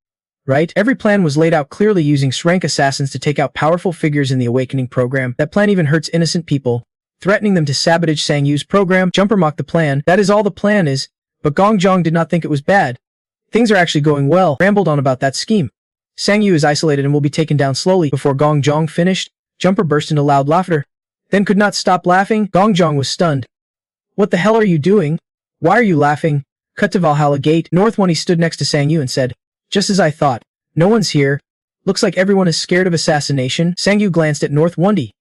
Right? Every plan was laid out clearly using rank assassins to take out powerful figures in the Awakening program. That plan even hurts innocent people, threatening them to sabotage Sang-Yu's program. Jumper mocked the plan. That is all the plan is, but Gongjong did not think it was bad. Things are actually going well. Rambled on about that scheme. Sang-Yu is isolated and will be taken down slowly. Before Gongjong finished, Jumper burst into loud laughter, then could not stop laughing. Gongjong was stunned. What the hell are you doing? Why are you laughing? Cut to Valhalla Gate. North One. He stood next to Sang-Yu and said, just as I thought. No one's here. Looks like everyone is scared of assassination. Sang-Yu glanced at North Wundy.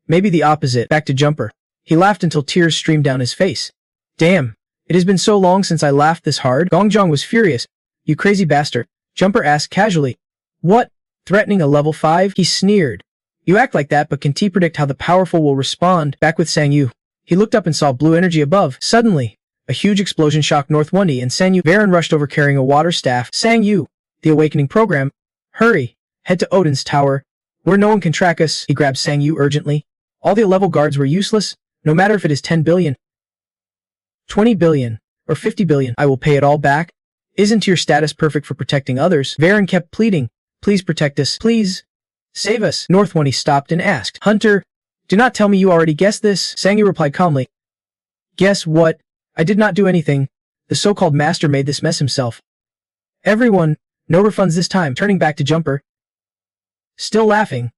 Maybe the opposite. Back to Jumper. He laughed until tears streamed down his face. Damn. It has been so long since I laughed this hard. Gongjong was furious. You crazy bastard. Jumper asked casually. What? Threatening a level 5? He sneered. You act like that, but can predict how the powerful will respond? Back with Sang-Yu. He looked up and saw blue energy above. Suddenly, a huge explosion shocked North Wundy and Sang-Yu. Varen rushed over carrying a water staff. Sang-Yu, the Awakening program. Hurry. Head to Odin's Tower, where no one can track us. He grabbed Sang-Yu urgently. All the level guards were useless, no matter if it is 10 billion, 20 billion, or 50 billion. I will pay it all back. Isn't your status perfect for protecting others? Varen kept pleading. Please protect us. Please. Save us. North Wundy stopped and asked. Hunter, do not tell me you already guessed this. Sang-Yu replied calmly. Guess what? I did not do anything. The so-called master made this mess himself. Everyone, no refunds this time. Turning back to Jumper. Still laughing,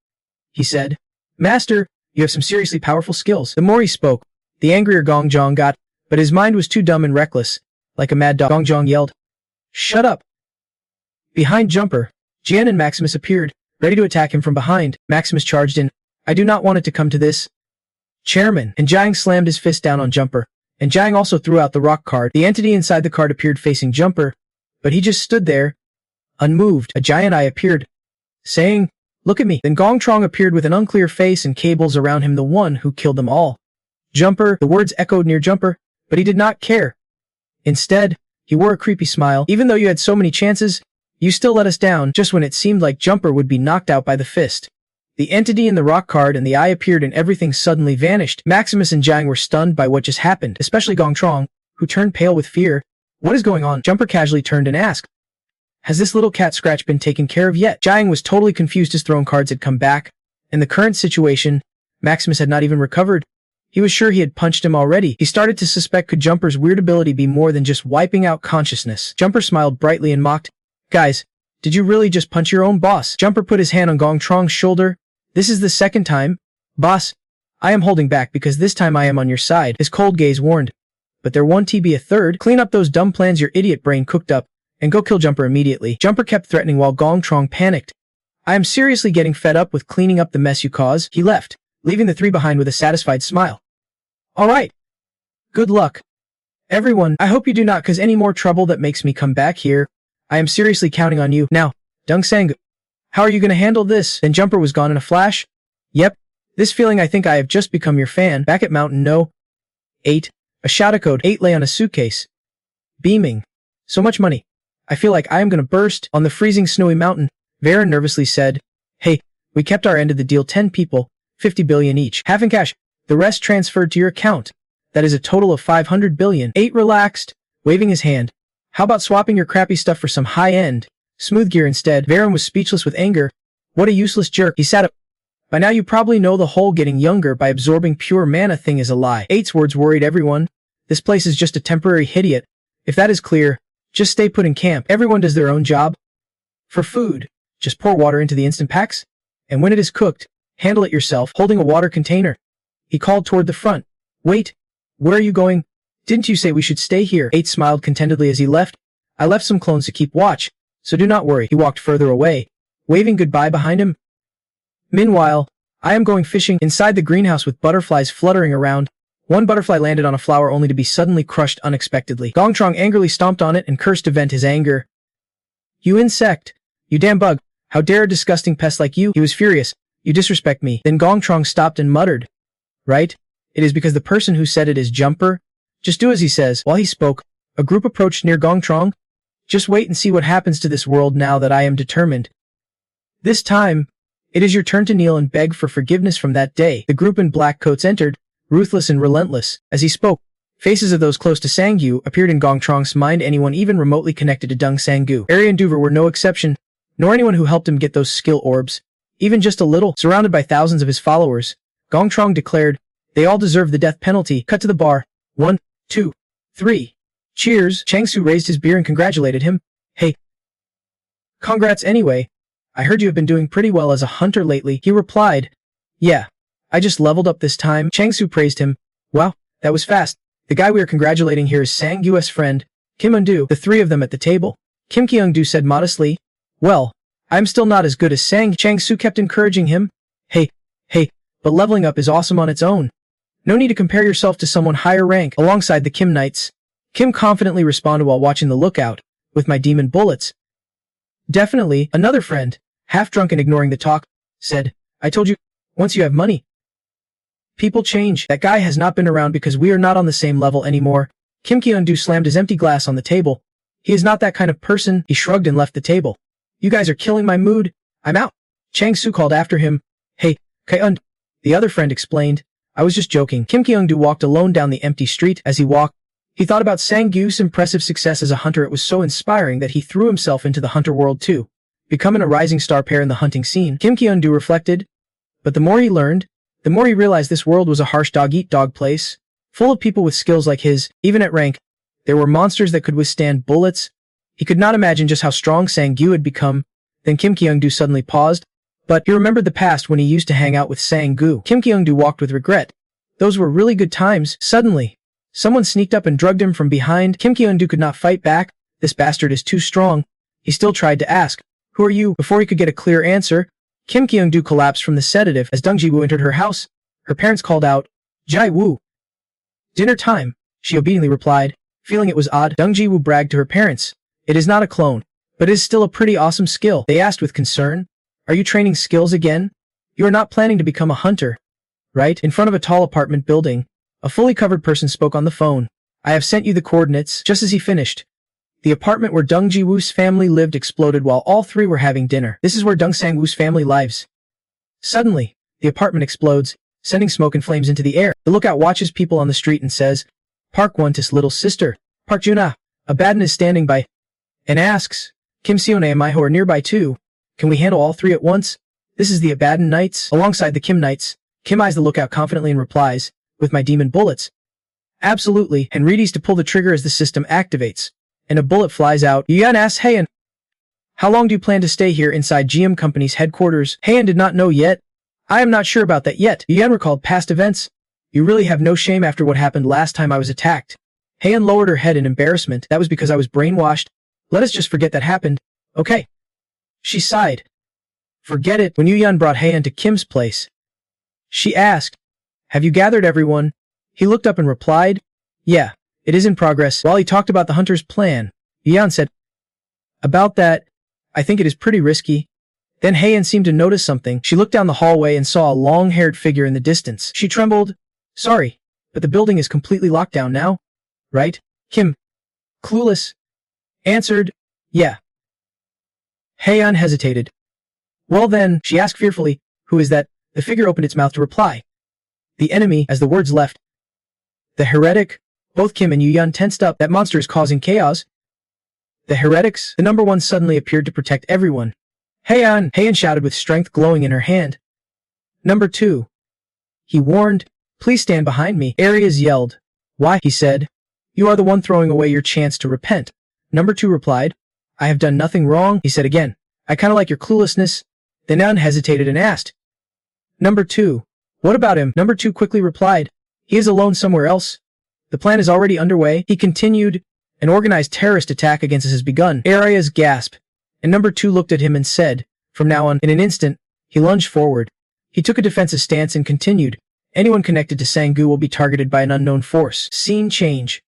he said. Master, you have some seriously powerful skills. The more he spoke, the angrier Gongjong got, but his mind was too dumb and reckless. Like a mad dog, Gongjong yelled. Shut up. Behind Jumper, Jian and Maximus appeared, ready to attack him from behind. Maximus charged in. I do not want it to come to this. Chairman, and Jiang slammed his fist down on Jumper, and Jiang also threw out the rock card. The entity inside the card appeared facing Jumper, but he just stood there, unmoved. A giant eye appeared, saying, "Look at me." Then Gong Trong appeared with an unclear face and cables around him, the one who killed them all. Jumper, the words echoed near Jumper, but he did not care. Instead, he wore a creepy smile. "Even though you had so many chances, you still let us down," just when it seemed like Jumper would be knocked out by the fist. The entity in the rock card and the eye appeared and everything suddenly vanished. Maximus and Jiang were stunned by what just happened, especially Gong Trong, who turned pale with fear. "What is going on?" Jumper casually turned and asked, "Has this little cat scratch been taken care of yet?" Jiang was totally confused. His throne cards had come back. In the current situation, Maximus had not even recovered. He was sure he had punched him already. He started to suspect, could Jumper's weird ability be more than just wiping out consciousness? Jumper smiled brightly and mocked, "Guys, did you really just punch your own boss?" Jumper put his hand on Gong Trong's shoulder. "This is the second time. Boss, I am holding back because this time I am on your side." His cold gaze warned, "But there won't be a third. Clean up those dumb plans your idiot brain cooked up, and go kill Jumper immediately." Jumper kept threatening while Gong Trong panicked. "I am seriously getting fed up with cleaning up the mess you cause." He left, leaving the three behind with a satisfied smile. "Alright. Good luck. Everyone, I hope you do not cause any more trouble that makes me come back here. I am seriously counting on you. Now, Dung Sang, how are you going to handle this?" Then Jumper was gone in a flash. "Yep, this feeling, I think I have just become your fan." Back at Mountain No. 8, a shadow code 8 lay on a suitcase. Beaming. "So much money. I feel like I am going to burst." On the freezing snowy mountain, Vera nervously said, "Hey, we kept our end of the deal. 10 people, 50 billion each. Half in cash. The rest transferred to your account. That is a total of 500 billion. 8 relaxed, waving his hand. "How about swapping your crappy stuff for some high-end, smooth gear instead?" Varen was speechless with anger. What a useless jerk. He sat up. "By now you probably know the whole getting younger by absorbing pure mana thing is a lie." 8's words worried everyone. "This place is just a temporary hideout. If that is clear, just stay put in camp. Everyone does their own job. For food, just pour water into the instant packs, and when it is cooked, handle it yourself." Holding a water container, he called toward the front. "Wait, where are you going? Didn't you say we should stay here?" 8 smiled contentedly as he left. "I left some clones to keep watch, so do not worry." He walked further away, waving goodbye behind him. Meanwhile, I am going fishing inside the greenhouse with butterflies fluttering around. One butterfly landed on a flower only to be suddenly crushed unexpectedly. Gong Trong angrily stomped on it and cursed to vent his anger. "You insect! You damn bug! How dare a disgusting pest like you!" He was furious. "You disrespect me." Then Gong Trong stopped and muttered, "Right? It is because the person who said it is Jumper. Just do as he says." While he spoke, a group approached near Gong Trong. "Just wait and see what happens to this world now that I am determined. This time, it is your turn to kneel and beg for forgiveness." From that day, the group in black coats entered, ruthless and relentless. As he spoke, faces of those close to Sangyu appeared in Gong Trong's mind. Anyone even remotely connected to Dung Sanggu. Ari and Duver were no exception, nor anyone who helped him get those skill orbs. Even just a little, surrounded by thousands of his followers, Gong Trong declared, "They all deserve the death penalty." Cut to the bar. 1, 2, 3. Cheers. Changsu raised his beer and congratulated him. "Hey. Congrats anyway. I heard you have been doing pretty well as a hunter lately." He replied, "Yeah. I just leveled up this time." Changsu praised him. "Wow, that was fast. The guy we are congratulating here is Sang Yu's friend, Kim Eun-du." The three of them at the table. Kim Kyung-du said modestly, "Well, I'm still not as good as Sang." Changsu kept encouraging him. Hey, but leveling up is awesome on its own. No need to compare yourself to someone higher rank." Alongside the Kim Knights, Kim confidently responded while watching the lookout, "With my demon bullets." "Definitely." Another friend, half drunk and ignoring the talk, said, "I told you, once you have money, people change. That guy has not been around because we are not on the same level anymore." Kim Kyung-du slammed his empty glass on the table. "He is not that kind of person." He shrugged and left the table. "You guys are killing my mood. I'm out." Chang Su called after him. "Hey, Kai-un," the other friend explained. "I was just joking." Kim Kyung-du walked alone down the empty street. As he walked, he thought about Sang-gyu's impressive success as a hunter. It was so inspiring that he threw himself into the hunter world too, becoming a rising star pair in the hunting scene. Kim Kyung-du reflected. But the more he learned, the more he realized this world was a harsh dog-eat-dog place, full of people with skills like his. Even at rank, there were monsters that could withstand bullets. He could not imagine just how strong Sang-gyu had become. Then Kim Kyung-du suddenly paused. But he remembered the past when he used to hang out with Sang-gu. Kim Kyung-du walked with regret. Those were really good times. Suddenly, someone sneaked up and drugged him from behind. Kim Kyung-du could not fight back. This bastard is too strong. He still tried to ask, "Who are you?" Before he could get a clear answer, Kim Kyung-du collapsed from the sedative. As Dong Ji-woo entered her house, her parents called out, Jai Woo. Dinner time, she obediently replied, feeling it was odd. Deng Ji-woo bragged to her parents. It is not a clone, but it is still a pretty awesome skill. They asked with concern. Are you training skills again? You are not planning to become a hunter, right? In front of a tall apartment building, a fully covered person spoke on the phone. I have sent you the coordinates. Just as he finished, the apartment where Deng Ji-woo's family lived exploded while all three were having dinner. This is where Deng Sang-woo's family lives. Suddenly, the apartment explodes, sending smoke and flames into the air. The lookout watches people on the street and says, Park Won-tis little sister, Park Juna. Abaddon is standing by and asks, Kim Seone and Miho are nearby too. Can we handle all three at once? This is the Abaddon Knights. Alongside the Kim Knights, Kim eyes the lookout confidently and replies, with my demon bullets. Absolutely, and readies to pull the trigger as the system activates. And a bullet flies out. Yuan asks Heian, how long do you plan to stay here inside GM Company's headquarters? Heian did not know yet. I am not sure about that yet. Yuan recalled past events. You really have no shame after what happened last time I was attacked. Heian lowered her head in embarrassment. That was because I was brainwashed. Let us just forget that happened. Okay. She sighed. Forget it. When Yuan brought Heian to Kim's place, she asked, have you gathered everyone? He looked up and replied, yeah, it is in progress. While he talked about the hunter's plan, Yuan said, about that, I think it is pretty risky. Then Heian seemed to notice something. She looked down the hallway and saw a long-haired figure in the distance. She trembled. Sorry, but the building is completely locked down now, right? Kim, clueless, answered, yeah. Heian hesitated. Well then, she asked fearfully, who is that? The figure opened its mouth to reply. The enemy, as the words left. The heretic. Both Kim and Yuan tensed up. That monster is causing chaos. The heretics. The number one suddenly appeared to protect everyone. Heian! Heian shouted with strength glowing in her hand. Number two. He warned. Please stand behind me. Arias yelled. Why? He said. You are the one throwing away your chance to repent. Number two replied. I have done nothing wrong, he said again. I kinda like your cluelessness. Then Nan hesitated and asked. Number two. What about him? Number two quickly replied. He is alone somewhere else. The plan is already underway. He continued. An organized terrorist attack against us has begun. Arias gasped. And number two looked at him and said, from now on, in an instant, he lunged forward. He took a defensive stance and continued. Anyone connected to Sang-gu will be targeted by an unknown force. Scene change.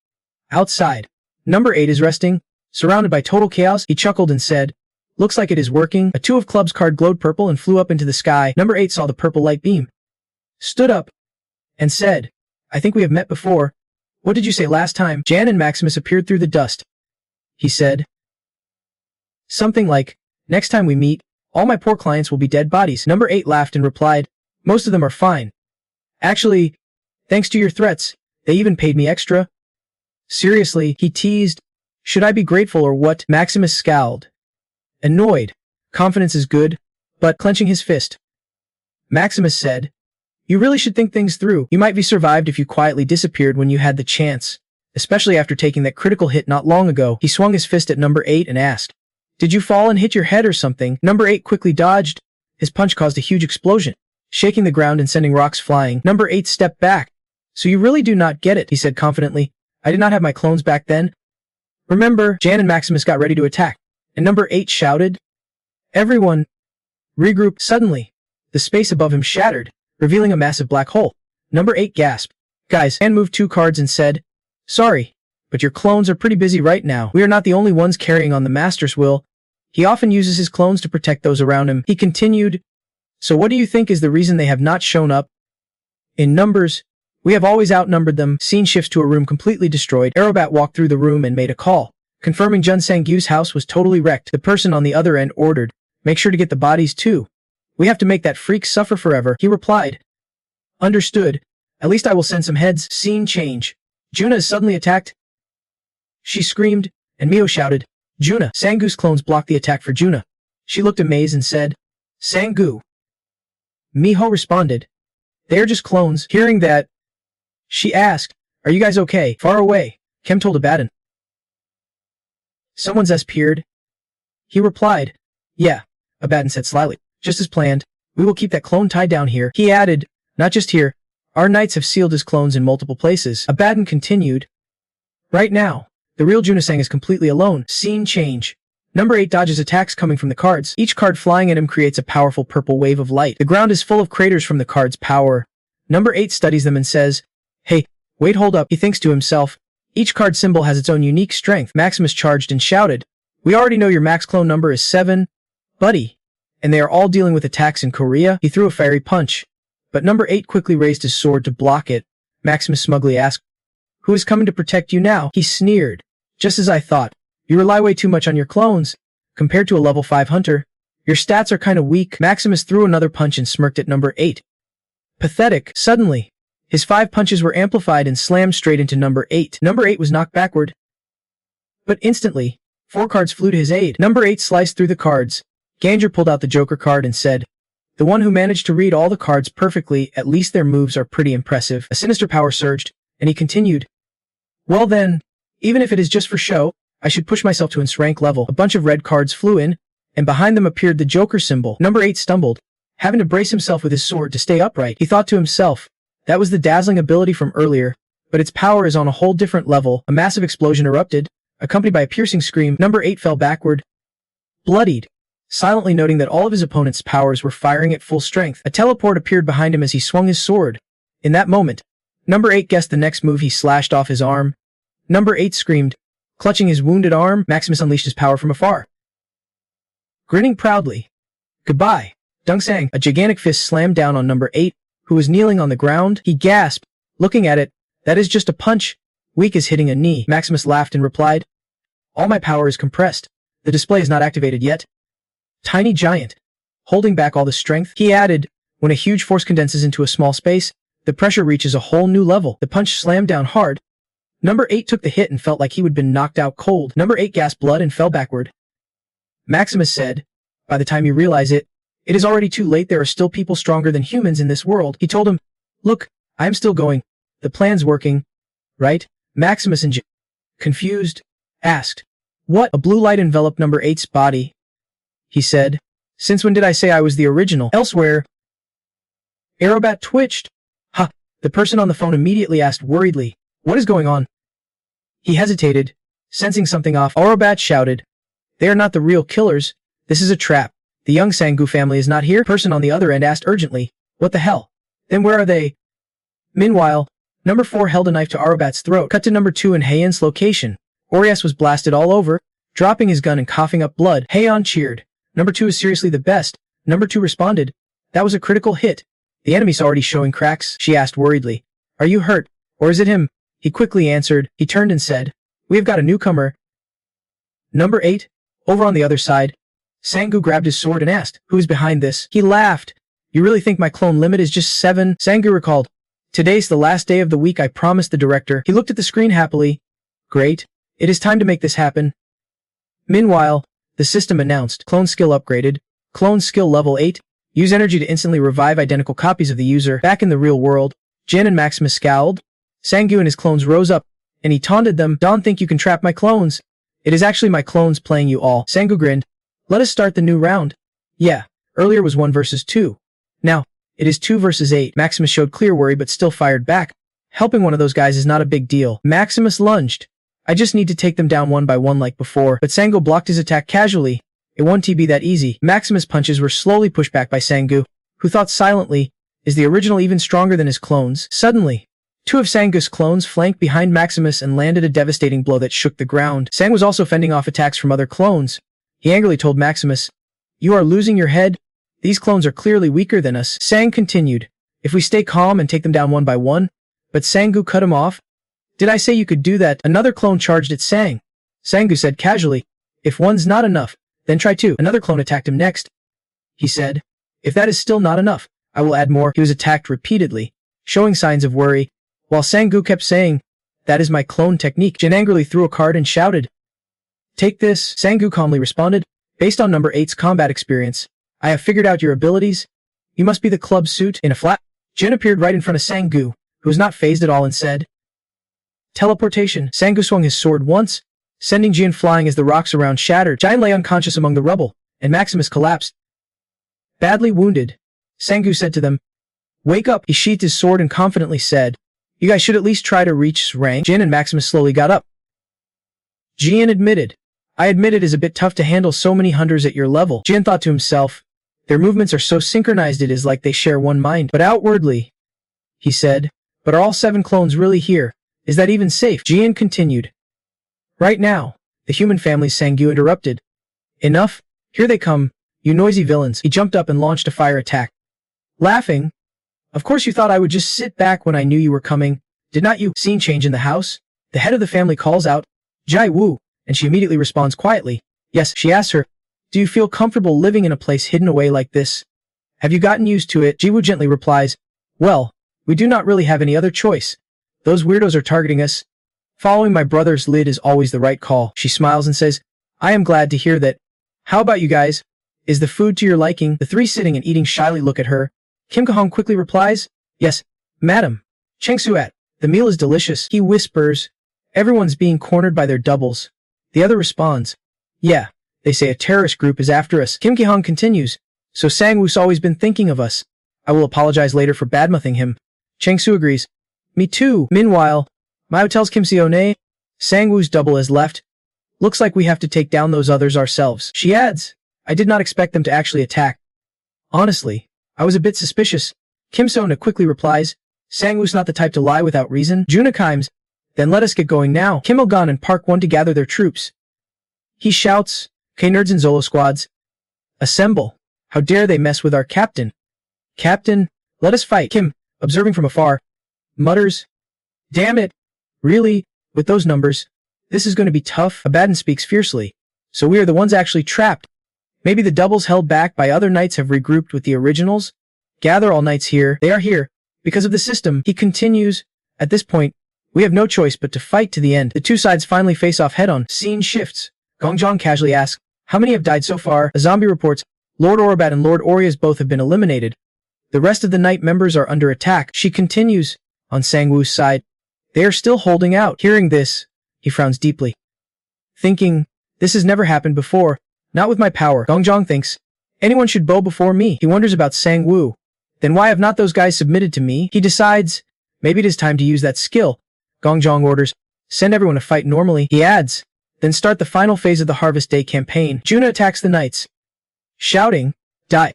Outside. Number 8 is resting. Surrounded by total chaos, he chuckled and said, looks like it is working. A 2 of clubs card glowed purple and flew up into the sky. Number 8 saw the purple light beam, stood up, and said, I think we have met before. What did you say last time? Jan and Maximus appeared through the dust. He said, something like, next time we meet, all my poor clients will be dead bodies. Number 8 laughed and replied, most of them are fine. Actually, thanks to your threats, they even paid me extra. Seriously, he teased. Should I be grateful or what? Maximus scowled. Annoyed. Confidence is good, but clenching his fist. Maximus said, you really should think things through. You might be survived if you quietly disappeared when you had the chance, especially after taking that critical hit not long ago. He swung his fist at number 8 and asked, did you fall and hit your head or something? Number 8 quickly dodged. His punch caused a huge explosion, shaking the ground and sending rocks flying. Number 8 stepped back. So you really do not get it, he said confidently. I did not have my clones back then. Remember, Jan and Maximus got ready to attack, and number 8 shouted, everyone, regroup. Suddenly, the space above him shattered, revealing a massive black hole. Number 8 gasped. Guys, Jan moved 2 cards and said, sorry, but your clones are pretty busy right now. We are not the only ones carrying on the master's will. He often uses his clones to protect those around him. He continued, so what do you think is the reason they have not shown up? In numbers, we have always outnumbered them. Scene shifts to a room completely destroyed. Aerobat walked through the room and made a call, confirming Jun Sang-gyu's house was totally wrecked. The person on the other end ordered, make sure to get the bodies too. We have to make that freak suffer forever. He replied, understood. At least I will send some heads. Scene change. Juna is suddenly attacked. She screamed, and Mio shouted, Juna. Sang-gu's clones blocked the attack for Juna. She looked amazed and said, Sang-gu. Miho responded, they are just clones. Hearing that, she asked, are you guys okay? Far away, Kem told Abaddon. Someone's appeared. He replied, yeah, Abaddon said slyly. Just as planned, we will keep that clone tied down here. He added, not just here. Our knights have sealed his clones in multiple places. Abaddon continued, right now, the real Junasang is completely alone. Scene change. Number 8 dodges attacks coming from the cards. Each card flying at him creates a powerful purple wave of light. The ground is full of craters from the card's power. Number 8 studies them and says, "Hey, wait, hold up," he thinks to himself. Each card symbol has its own unique strength. Maximus charged and shouted, "We already know your max clone number is 7, buddy." And they are all dealing with attacks in Korea. He threw a fiery punch, but number 8 quickly raised his sword to block it. Maximus smugly asked, "Who is coming to protect you now?" He sneered. "Just as I thought. You rely way too much on your clones. Compared to a level 5 hunter, your stats are kinda weak." Maximus threw another punch and smirked at number 8. Pathetic. Suddenly, his 5 punches were amplified and slammed straight into number 8. Number 8 was knocked backward, but instantly, 4 cards flew to his aid. Number 8 sliced through the cards. Ganger pulled out the Joker card and said, "The one who managed to read all the cards perfectly, at least their moves are pretty impressive." A sinister power surged, and he continued, "Well then, even if it is just for show, I should push myself to its rank level." A bunch of red cards flew in, and behind them appeared the Joker symbol. Number 8 stumbled, having to brace himself with his sword to stay upright. He thought to himself, that was the dazzling ability from earlier, but its power is on a whole different level. A massive explosion erupted, accompanied by a piercing scream. Number 8 fell backward, bloodied, silently noting that all of his opponent's powers were firing at full strength. A teleport appeared behind him as he swung his sword. In that moment, number 8 guessed the next move. He slashed off his arm. Number 8 screamed. Clutching his wounded arm, Maximus unleashed his power from afar. Grinning proudly, "Goodbye, Dung Sang." A gigantic fist slammed down on number 8, who was kneeling on the ground. He gasped, looking at it. "That is just a punch, weak as hitting a knee." Maximus laughed and replied, "All my power is compressed. The display is not activated yet." Tiny giant, holding back all the strength. He added, "When a huge force condenses into a small space, the pressure reaches a whole new level." The punch slammed down hard. Number 8 took the hit and felt like he would been knocked out cold. Number 8 gasped blood and fell backward. Maximus said, "By the time you realize it, it is already too late. There are still people stronger than humans in this world." He told him, "Look, I am still going. The plan's working, right?" Maximus, confused, asked, "What?" A blue light enveloped number 8's body. He said, "Since when did I say I was the original?" Elsewhere, Aerobat twitched. "Ha!" The person on the phone immediately asked worriedly, "What is going on?" He hesitated, sensing something off. Aerobat shouted, "They are not the real killers. This is a trap. The young Sangu family is not here." Person on the other end asked urgently, "What the hell? Then where are they?" Meanwhile, number 4 held a knife to Aerobat's throat. Cut to number 2 in Heian's location. Orias was blasted all over, dropping his gun and coughing up blood. Heian cheered. "Number 2 is seriously the best." Number 2 responded, "That was a critical hit. The enemy's already showing cracks." She asked worriedly, "Are you hurt? Or is it him?" He quickly answered. He turned and said, "We have got a newcomer." Number 8, over on the other side. Sangu grabbed his sword and asked, "Who is behind this?" He laughed. "You really think my clone limit is just 7? Sangu recalled, "Today's the last day of the week I promised the director." He looked at the screen happily. "Great. It is time to make this happen." Meanwhile, the system announced, "Clone skill upgraded. Clone skill level 8. Use energy to instantly revive identical copies of the user." Back in the real world, Jin and Maximus scowled. Sangu and his clones rose up, and he taunted them. "Don't think you can trap my clones. It is actually my clones playing you all." Sangu grinned. "Let us start the new round." "Yeah, earlier was 1 versus 2. Now, it is 2 versus 8. Maximus showed clear worry but still fired back. "Helping one of those guys is not a big deal." Maximus lunged. "I just need to take them down one by one like before." But Sangu blocked his attack casually. It won't be that easy. Maximus' punches were slowly pushed back by Sangu, who thought silently, is the original even stronger than his clones? Suddenly, 2 of Sangu's clones flanked behind Maximus and landed a devastating blow that shook the ground. Sang was also fending off attacks from other clones. He angrily told Maximus, "You are losing your head? These clones are clearly weaker than us." Sang continued, "If we stay calm and take them down one by one." But Sangu cut him off. "Did I say you could do that?" Another clone charged at Sang. Sangu said casually, "If one's not enough, then try 2. Another clone attacked him next. He said, "If that is still not enough, I will add more." He was attacked repeatedly, showing signs of worry, while Sangu kept saying, "That is my clone technique." Jin angrily threw a card and shouted, "Take this." Sangu calmly responded, "Based on number 8's combat experience, I have figured out your abilities. You must be the club suit." In a flat, Jin appeared right in front of Sangu, who was not fazed at all, and said, "Teleportation." Sangu swung his sword once, sending Jin flying as the rocks around shattered. Jin lay unconscious among the rubble, and Maximus collapsed. Badly wounded, Sangu said to them, "Wake up." He sheathed his sword and confidently said, "You guys should at least try to reach rank." Jin and Maximus slowly got up. Jin admitted, "I admit it is a bit tough to handle so many hunters at your level." Jin thought to himself, "Their movements are so synchronized it is like they share one mind." But outwardly, he said. But are all 7 clones really here? Is that even safe? Jian continued. Right now, the human family's Sangyu interrupted. Enough, here they come, you noisy villains. He jumped up and launched a fire attack. Laughing. Of course you thought I would just sit back when I knew you were coming, did not you? Scene change in the house. The head of the family calls out, Jai Wu, and she immediately responds quietly. Yes, she asks her, do you feel comfortable living in a place hidden away like this? Have you gotten used to it? Jiwu gently replies, well, we do not really have any other choice. Those weirdos are targeting us. Following my brother's lead is always the right call. She smiles and says, I am glad to hear that. How about you guys? Is the food to your liking? The 3 sitting and eating shyly look at her. Kim Ka-hong quickly replies, yes, madam. Cheng Suat, the meal is delicious. He whispers, everyone's being cornered by their doubles. The other responds, yeah, they say a terrorist group is after us. Kim Ki-hong continues, so Sang-woo's always been thinking of us. I will apologize later for badmouthing him. Cheng Su agrees. Me too. Meanwhile, Mao tells Kim Seone, Sang-woo's double has left. Looks like we have to take down those others ourselves. She adds, I did not expect them to actually attack. Honestly, I was a bit suspicious. Kim Seone quickly replies, Sang-woo's not the type to lie without reason. Juna chimes, then let us get going now. Kim Il-gun and Park want to gather their troops. He shouts, K-nerds and Zolo squads. Assemble. How dare they mess with our captain? Captain, let us fight. Kim, observing from afar, mutters, damn it. Really? With those numbers? This is going to be tough. Abaddon speaks fiercely. So we are the ones actually trapped. Maybe the doubles held back by other knights have regrouped with the originals? Gather all knights here. They are here. Because of the system, he continues. At this point, we have no choice but to fight to the end. The 2 sides finally face off head-on. Scene shifts. Gongjiang casually asks, how many have died so far? A zombie reports, Lord Orabat and Lord Orias both have been eliminated. The rest of the knight members are under attack. She continues. On Sang-woo's side, they are still holding out. Hearing this, he frowns deeply. Thinking, this has never happened before. Not with my power. Gongjiang thinks, anyone should bow before me. He wonders about Sang-woo. Then why have not those guys submitted to me? He decides, maybe it is time to use that skill. Gongjiang orders, send everyone to fight normally. He adds, then start the final phase of the Harvest Day campaign. Juna attacks the knights, shouting, die.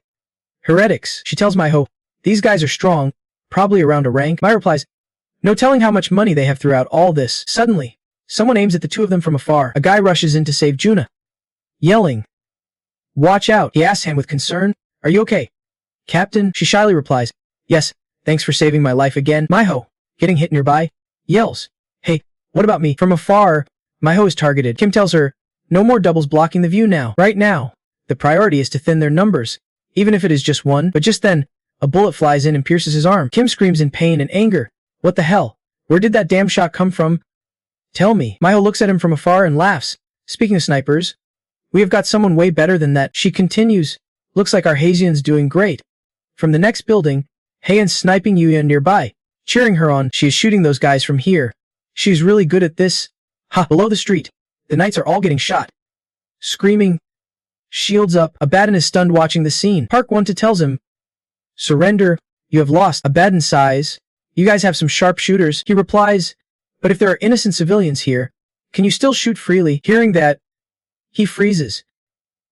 Heretics. She tells Maiho, these guys are strong, probably around a rank. Mai replies, no telling how much money they have throughout all this. Suddenly, someone aims at the 2 of them from afar. A guy rushes in to save Juna, yelling, watch out. He asks him with concern, are you okay? Captain, she shyly replies, yes, thanks for saving my life again. Maiho, getting hit nearby, yells, hey, what about me? From afar, Maiho is targeted. Kim tells her, no more doubles blocking the view now. Right now, the priority is to thin their numbers, even if it is just one. But just then, a bullet flies in and pierces his arm. Kim screams in pain and anger. What the hell? Where did that damn shot come from? Tell me. Maiho looks at him from afar and laughs. Speaking of snipers, we have got someone way better than that. She continues, looks like our Hazian's doing great. From the next building, Heian's sniping Yuya nearby, cheering her on. She is shooting those guys from here. She's really good at this. Ha! Below the street, the knights are all getting shot. Screaming. Shields up. Abaddon is stunned watching the scene. Park Won-ta tells him, surrender, you have lost. Abaddon sighs. You guys have some sharp shooters. He replies, but if there are innocent civilians here, can you still shoot freely? Hearing that, he freezes.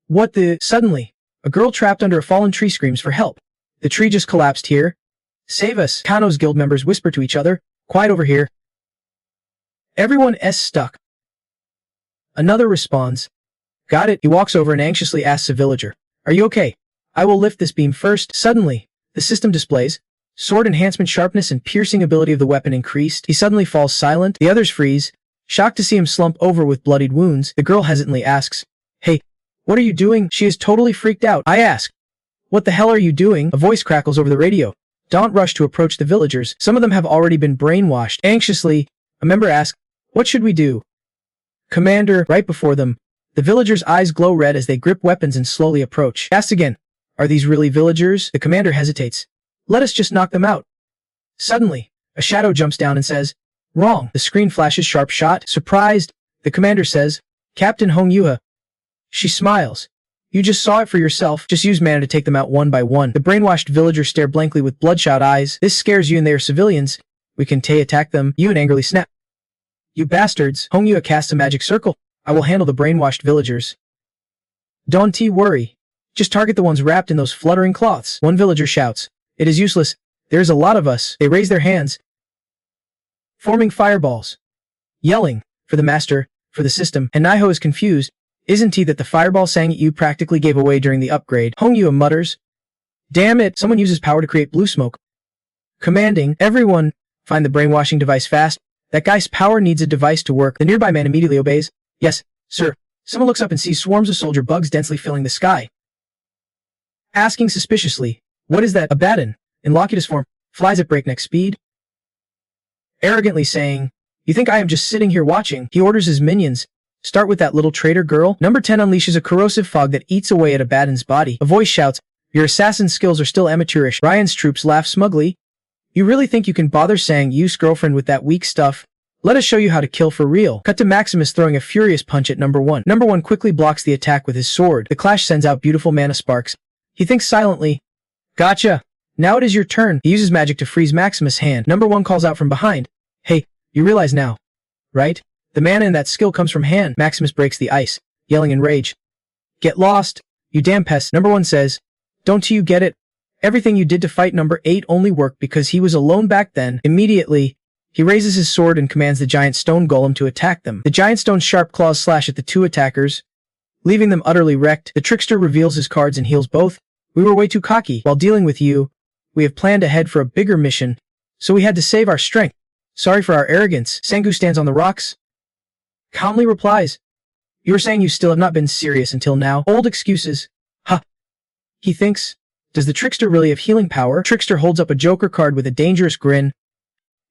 What the? Suddenly, a girl trapped under a fallen tree screams for help. The tree just collapsed here. Save us. Kano's guild members whisper to each other, quiet over here. Everyone is stuck. Another responds, got it. He walks over and anxiously asks a villager, are you okay? I will lift this beam first. Suddenly, the system displays, sword enhancement sharpness and piercing ability of the weapon increased. He suddenly falls silent. The others freeze, shocked to see him slump over with bloodied wounds. The girl hesitantly asks, hey, what are you doing? She is totally freaked out. I ask, what the hell are you doing? A voice crackles over the radio. Don't rush to approach the villagers. Some of them have already been brainwashed. Anxiously, a member asks, what should we do? Commander, right before them, the villagers' eyes glow red as they grip weapons and slowly approach. Asked again, are these really villagers? The commander hesitates. Let us just knock them out. Suddenly, a shadow jumps down and says, wrong. The screen flashes sharp shot. Surprised, the commander says, Captain Hong Yuha. She smiles. You just saw it for yourself. Just use mana to take them out one by one. The brainwashed villagers stare blankly with bloodshot eyes. This scares you and they are civilians. We can attack them. Yuan angrily snap. You bastards. Hong Yuha casts a magic circle. I will handle the brainwashed villagers. Don't worry. Just target the ones wrapped in those fluttering cloths. One villager shouts. It is useless. There's a lot of us. They raise their hands, forming fireballs, yelling, for the master, for the system, and Naiho is confused. Isn't he that the fireball Sang Yu practically gave away during the upgrade? Hong Yu mutters, damn it, someone uses power to create blue smoke. Commanding, everyone, find the brainwashing device fast. That guy's power needs a device to work. The nearby man immediately obeys. Yes, sir. Someone looks up and sees swarms of soldier bugs densely filling the sky. Asking suspiciously, what is that? Abaddon, in locutus form, flies at breakneck speed. Arrogantly saying, you think I am just sitting here watching? He orders his minions. Start with that little traitor girl. Number 10 unleashes a corrosive fog that eats away at Abaddon's body. A voice shouts, your assassin skills are still amateurish. Ryan's troops laugh smugly. You really think you can bother Sang Yu's girlfriend with that weak stuff? Let us show you how to kill for real. Cut to Maximus throwing a furious punch at number 1. Number 1 quickly blocks the attack with his sword. The clash sends out beautiful mana sparks. He thinks silently. Gotcha. Now it is your turn. He uses magic to freeze Maximus' hand. Number 1 calls out from behind. Hey, you realize now, right? The mana in that skill comes from hand. Maximus breaks the ice, yelling in rage. Get lost, you damn pest. Number 1 says, don't you get it? Everything you did to fight number 8 only worked because he was alone back then. Immediately, he raises his sword and commands the giant stone golem to attack them. The giant stone's sharp claws slash at the 2 attackers, leaving them utterly wrecked. The trickster reveals his cards and heals both. We were way too cocky. While dealing with you, we have planned ahead for a bigger mission, so we had to save our strength. Sorry for our arrogance. Sangu stands on the rocks, calmly replies, you were saying you still have not been serious until now. Old excuses. Huh. He thinks, does the trickster really have healing power? Trickster holds up a joker card with a dangerous grin.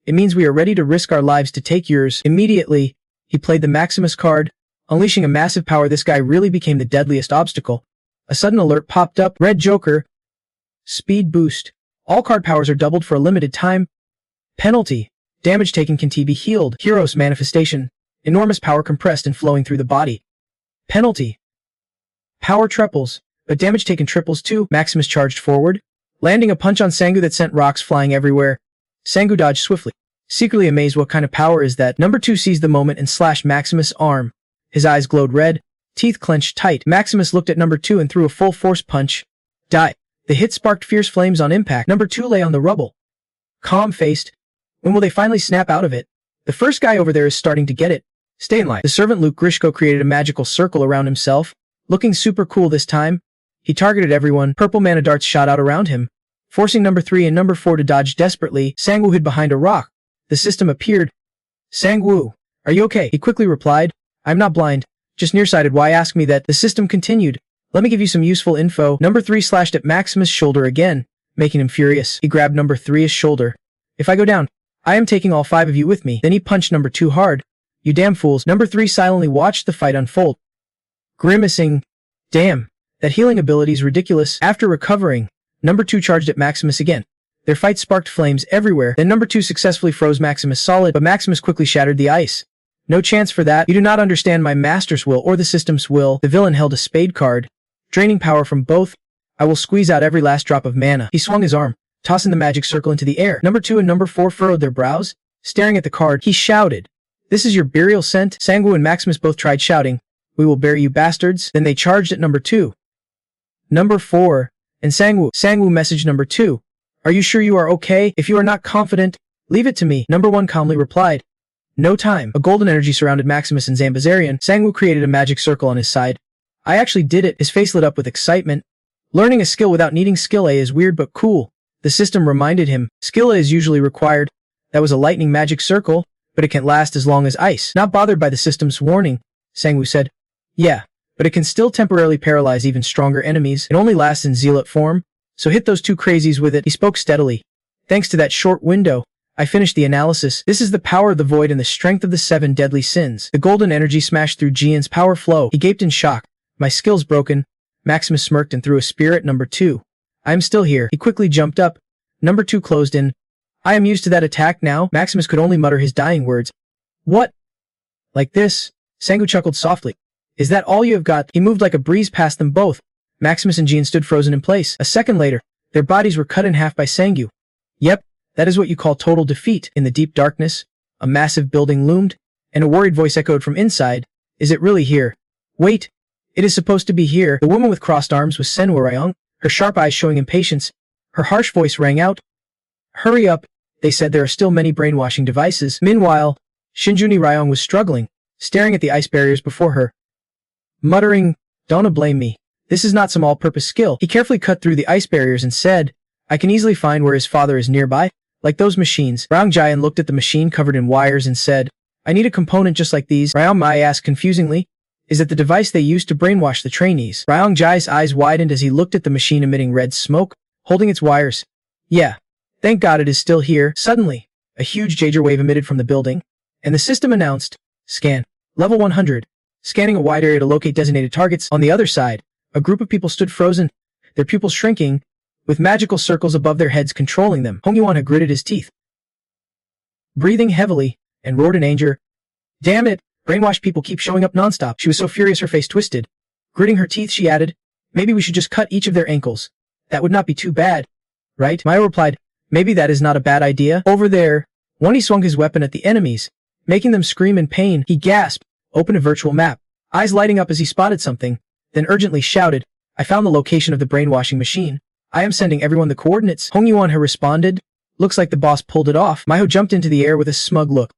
It means we are ready to risk our lives to take yours. Immediately, he played the Maximus card, unleashing a massive power. This guy really became the deadliest obstacle. A sudden alert popped up. Red Joker. Speed boost. All card powers are doubled for a limited time. Penalty. Damage taken can be healed. Hero's manifestation. Enormous power compressed and flowing through the body. Penalty. Power triples, but damage taken triples too. Maximus charged forward, landing a punch on Sangu that sent rocks flying everywhere. Sangu dodged swiftly, secretly amazed what kind of power is that. Number 2 seized the moment and slashed Maximus' arm. His eyes glowed red, teeth clenched tight. Maximus looked at number 2 and threw a full force punch. Die. The hit sparked fierce flames on impact. Number 2 lay on the rubble, calm-faced. When will they finally snap out of it? The first guy over there is starting to get it. Stay in line. The servant Luke Grishko created a magical circle around himself, looking super cool this time. He targeted everyone. Purple mana darts shot out around him, forcing number 3 and number 4 to dodge desperately. Sangwoo hid behind a rock. The system appeared. Sangwoo, are you okay? He quickly replied, I'm not blind, just nearsighted. Why ask me that? The system continued. Let me give you some useful info. Number 3 slashed at Maximus' shoulder again, making him furious. He grabbed number 3's shoulder. If I go down, I am taking all 5 of you with me. Then he punched number 2 hard. You damn fools. Number 3 silently watched the fight unfold, grimacing. Damn, that healing ability is ridiculous. After recovering, number 2 charged at Maximus again. Their fight sparked flames everywhere. Then number 2 successfully froze Maximus solid, but Maximus quickly shattered the ice. No chance for that. You do not understand my master's will or the system's will. The villain held a spade card, draining power from both. I will squeeze out every last drop of mana. He swung his arm, tossing the magic circle into the air. Number 2 and number 4 furrowed their brows, staring at the card. He shouted, this is your burial scent? Sangwoo and Maximus both tried shouting, we will bury you bastards. Then they charged at number 2, number 4, and Sangwoo. Sangwoo messaged number 2, are you sure you are okay? If you are not confident, leave it to me. Number 1 calmly replied, no time. A golden energy surrounded Maximus and Zambazarian. Sangwoo created a magic circle on his side. I actually did it. His face lit up with excitement. Learning a skill without needing skill A is weird but cool. The system reminded him, skill A is usually required. That was a lightning magic circle, but it can't last as long as ice. Not bothered by the system's warning, Sangwoo said. Yeah, but it can still temporarily paralyze even stronger enemies. It only lasts in zealot form, so hit those 2 crazies with it. He spoke steadily. Thanks to that short window, I finished the analysis. This is the power of the void and the strength of the 7 deadly sins. The golden energy smashed through Jian's power flow. He gaped in shock. My skill's broken. Maximus smirked and threw a spear at number 2. I am still here. He quickly jumped up. Number 2 closed in. I am used to that attack now. Maximus could only mutter his dying words. What? Like this? Sangwoo chuckled softly. Is that all you have got? He moved like a breeze past them both. Maximus and Jian stood frozen in place. A second later, their bodies were cut in half by Sangwoo. Yep, that is what you call total defeat. In the deep darkness, a massive building loomed, and a worried voice echoed from inside. Is it really here? Wait. It is supposed to be here. The woman with crossed arms was Senwoo Ryong, her sharp eyes showing impatience. Her harsh voice rang out. Hurry up, they said there are still many brainwashing devices. Meanwhile, Shinjuni Ryong was struggling, staring at the ice barriers before her. Muttering, "Don't blame me. This is not some all-purpose skill." He carefully cut through the ice barriers and said, "I can easily find where his father is nearby, like those machines." Ryong Jian looked at the machine covered in wires and said, "I need a component just like these." Ryong Mai asked confusingly, "Is it the device they used to brainwash the trainees?" Ryong Jai's eyes widened as he looked at the machine emitting red smoke, holding its wires. "Yeah. Thank God it is still here." Suddenly, a huge Jaeger wave emitted from the building, and the system announced, "Scan. Level 100. Scanning a wide area to locate designated targets." On the other side, a group of people stood frozen, their pupils shrinking, with magical circles above their heads controlling them. Hong Yuan had gritted his teeth, breathing heavily, and roared in anger. "Damn it! Brainwashed people keep showing up nonstop." She was so furious her face twisted. Gritting her teeth, she added, "Maybe we should just cut each of their ankles. That would not be too bad, right?" Maya replied, "Maybe that is not a bad idea." Over there, Wani swung his weapon at the enemies, making them scream in pain. He gasped, opened a virtual map, eyes lighting up as he spotted something, then urgently shouted, "I found the location of the brainwashing machine. I am sending everyone the coordinates." Hong Yuan had responded, "Looks like the boss pulled it off." Maiho jumped into the air with a smug look,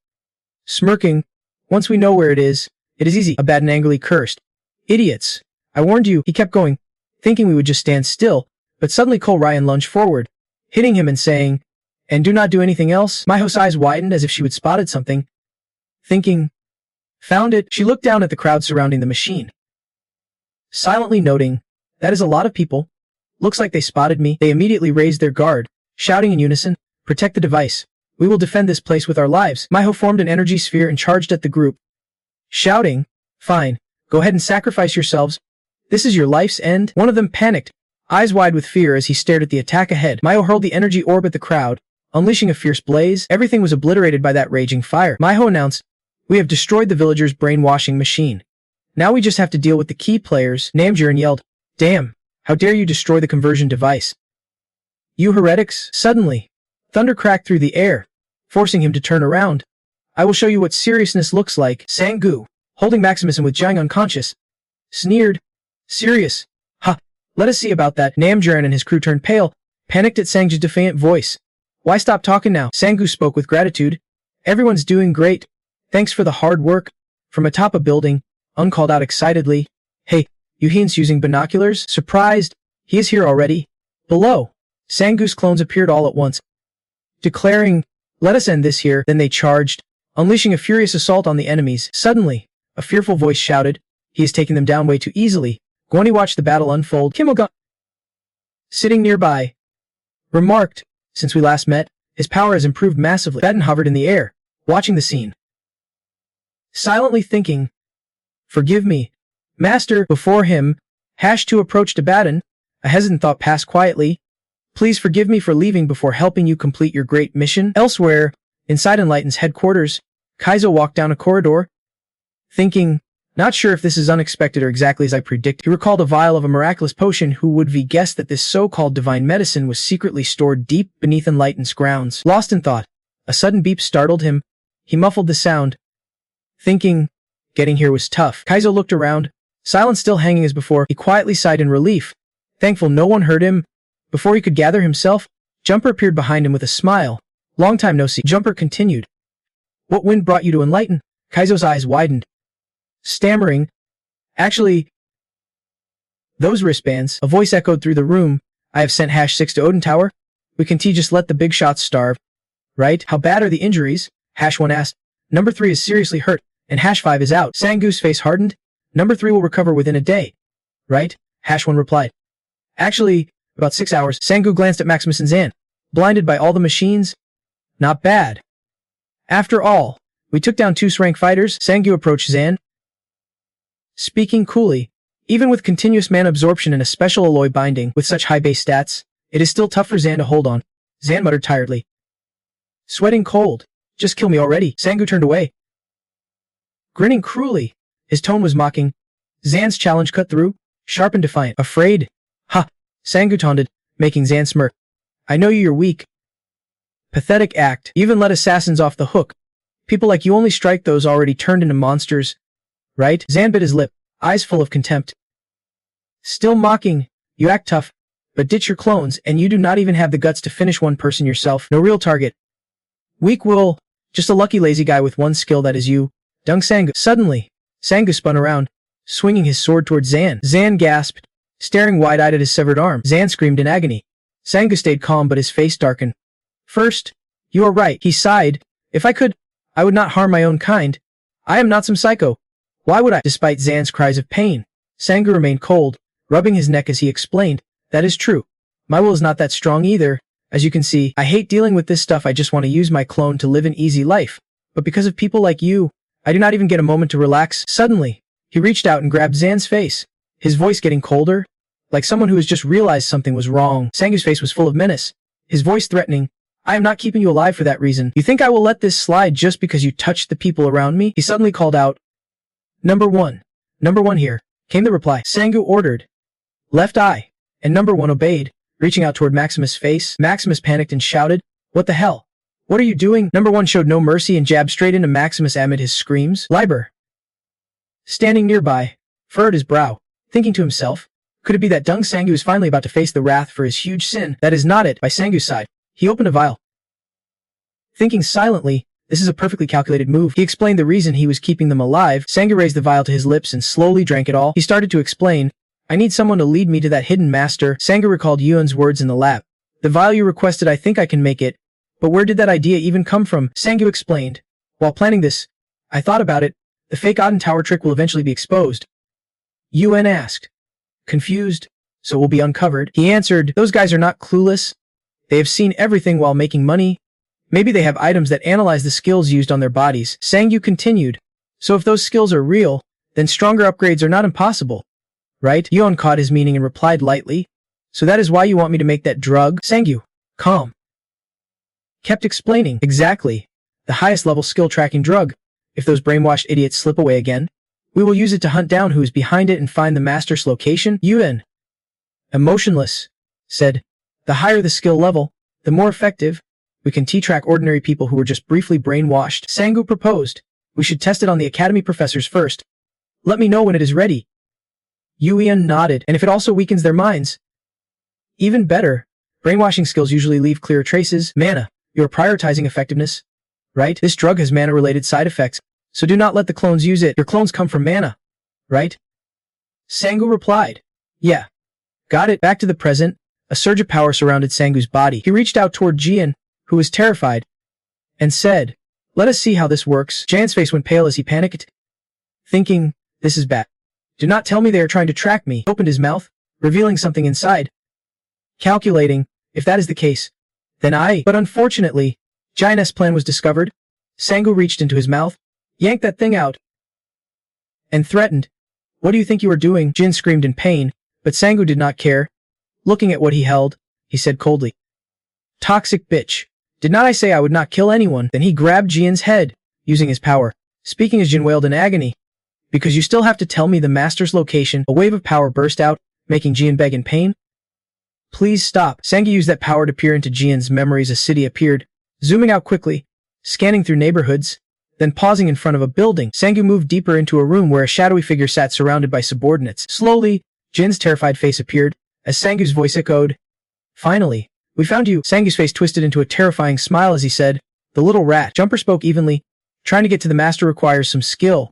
smirking, "Once we know where it is easy." Abaddon angrily cursed, "Idiots. I warned you." He kept going, thinking we would just stand still, but suddenly Cole Ryan lunged forward, hitting him and saying, "And do not do anything else." Maiho's eyes widened as if she had spotted something, thinking, "Found it." She looked down at the crowd surrounding the machine, silently noting, "That is a lot of people. Looks like they spotted me." They immediately raised their guard, shouting in unison, "Protect the device. We will defend this place with our lives." Maiho formed an energy sphere and charged at the group, shouting, "Fine, go ahead and sacrifice yourselves. This is your life's end." One of them panicked, eyes wide with fear as he stared at the attack ahead. Maiho hurled the energy orb at the crowd, unleashing a fierce blaze. Everything was obliterated by that raging fire. Maiho announced, "We have destroyed the villagers' brainwashing machine. Now we just have to deal with the key players." Namjoon yelled, "Damn, how dare you destroy the conversion device, you heretics!" Suddenly, thunder cracked through the air, forcing him to turn around. "I will show you what seriousness looks like." Sang-gu, holding Maximus and with Jiang unconscious, sneered, "Serious? Ha, let us see about that." Namjoon and his crew turned pale, panicked at Sang-gu's defiant voice. "Why stop talking now?" Sang-gu spoke with gratitude. "Everyone's doing great. Thanks for the hard work." From atop a building, Un called out excitedly, "Hey, you Heens using binoculars?" Surprised, "He is here already." Below, Sang-gu's clones appeared all at once, declaring, "Let us end this here." Then they charged, unleashing a furious assault on the enemies. Suddenly, a fearful voice shouted, "He is taking them down way too easily." Guani watched the battle unfold. Kim Il-gun, sitting nearby, remarked, "Since we last met, his power has improved massively." Baden hovered in the air, watching the scene, silently thinking, "Forgive me, Master." Before him, #2 approached Abaddon, a hesitant thought passed quietly. "Please forgive me for leaving before helping you complete your great mission." Elsewhere, inside Enlighten's headquarters, Kaizo walked down a corridor, thinking, "Not sure if this is unexpected or exactly as I predicted." He recalled a vial of a miraculous potion. Who would have guessed that this so-called divine medicine was secretly stored deep beneath Enlighten's grounds? Lost in thought, a sudden beep startled him. He muffled the sound, thinking, getting here was tough. Kaizo looked around, silence still hanging as before. He quietly sighed in relief, thankful no one heard him. Before he could gather himself, Jumper appeared behind him with a smile. "Long time no see." Jumper continued, "What wind brought you to Enlighten?" Kaizo's eyes widened, stammering, "Actually, those wristbands." A voice echoed through the room, "I have sent #6 to Odin Tower. We can just let the big shots starve, right?" "How bad are the injuries?" #1 asked. "Number 3 is seriously hurt, and #5 is out." Sang-gu's face hardened. "Number 3 will recover within a day, right?" #1 replied. "Actually, about 6 hours." Sang-gu glanced at Maximus and Zan, blinded by all the machines. "Not bad. After all, we took down 2 rank fighters." Sang-gu approached Zan, speaking coolly. "Even with continuous mana absorption and a special alloy binding with such high base stats, it is still tough for Zan to hold on." Zan muttered tiredly, sweating cold. "Just kill me already." Sang-gu turned away, grinning cruelly. His tone was mocking. Zan's challenge cut through, sharp and defiant. "Afraid? Ha!" Sang-gu taunted, making Zan smirk. "I know you're weak. Pathetic act. You even let assassins off the hook. People like you only strike those already turned into monsters, right?" Zan bit his lip, eyes full of contempt. "Still mocking. You act tough, but ditch your clones, and you do not even have the guts to finish one person yourself. No real target. Weak will. Just a lucky lazy guy with one skill that is you. Dung Sangu. Suddenly, Sangu spun around, swinging his sword toward Zan. Zan gasped, staring wide-eyed at his severed arm. Zan screamed in agony. Sangu stayed calm, but his face darkened. First, you are right, he sighed. If I could, I would not harm my own kind. I am not some psycho. Why would I? Despite Zan's cries of pain, Sangu remained cold, rubbing his neck as he explained, that is true. My will is not that strong either. As you can see, I hate dealing with this stuff. I just want to use my clone to live an easy life. But because of people like you, I do not even get a moment to relax. Suddenly, he reached out and grabbed Zan's face, his voice getting colder, like someone who has just realized something was wrong. Sangu's face was full of menace, his voice threatening. I am not keeping you alive for that reason. You think I will let this slide just because you touched the people around me? He suddenly called out. Number one here, came the reply. Sangu ordered. Left eye. And number one obeyed, reaching out toward Maximus' face. Maximus panicked and shouted, what the hell? What are you doing? Number one showed no mercy and jabbed straight into Maximus amid his screams. Liber, standing nearby, furrowed his brow, thinking to himself, could it be that Dung Sangu is finally about to face the wrath for his huge sin? That is not it. By Sangu's side, he opened a vial. Thinking silently, this is a perfectly calculated move. He explained the reason he was keeping them alive. Sangu raised the vial to his lips and slowly drank it all. He started to explain, I need someone to lead me to that hidden master. Sangu recalled Yuan's words in the lab. The vial you requested, I think I can make it. But where did that idea even come from? Sangu explained. While planning this, I thought about it. The fake Odin Tower trick will eventually be exposed. Yuan asked. Confused? So it will be uncovered? He answered, those guys are not clueless. They have seen everything while making money. Maybe they have items that analyze the skills used on their bodies. Sangu continued. So if those skills are real, then stronger upgrades are not impossible. Right? Yuan caught his meaning and replied lightly. So that is why you want me to make that drug? Sangu, calm, kept explaining. Exactly. The highest level skill tracking drug. If those brainwashed idiots slip away again, we will use it to hunt down who is behind it and find the master's location. Yuan, emotionless, said, the higher the skill level, the more effective. We can T-track ordinary people who were just briefly brainwashed. Sangu proposed. We should test it on the academy professors first. Let me know when it is ready. Yuan nodded. And if it also weakens their minds? Even better. Brainwashing skills usually leave clear traces. Mana. You're prioritizing effectiveness. Right? This drug has mana-related side effects, so do not let the clones use it. Your clones come from mana. Right? Sangu replied. Yeah. Got it. Back to the present. A surge of power surrounded Sangu's body. He reached out toward Jian, who was terrified, and said, let us see how this works. Jian's face went pale as he panicked, thinking, this is bad. Do not tell me they are trying to track me. He opened his mouth, revealing something inside. Calculating, if that is the case, then But unfortunately, Jian's plan was discovered. Sangu reached into his mouth, yanked that thing out, and threatened. What do you think you are doing? Jin screamed in pain, but Sangu did not care. Looking at what he held, he said coldly, toxic bitch. Did not I say I would not kill anyone? Then he grabbed Jian's head, using his power, speaking as Jin wailed in agony. Because you still have to tell me the master's location. A wave of power burst out, making Jian beg in pain. Please stop. Sangu used that power to peer into Jian's memories. A city appeared, zooming out quickly, scanning through neighborhoods, then pausing in front of a building. Sangu moved deeper into a room where a shadowy figure sat surrounded by subordinates. Slowly, Jin's terrified face appeared, as Sangu's voice echoed. Finally, we found you. Sangu's face twisted into a terrifying smile as he said, the little rat. Jumper spoke evenly. Trying to get to the master requires some skill.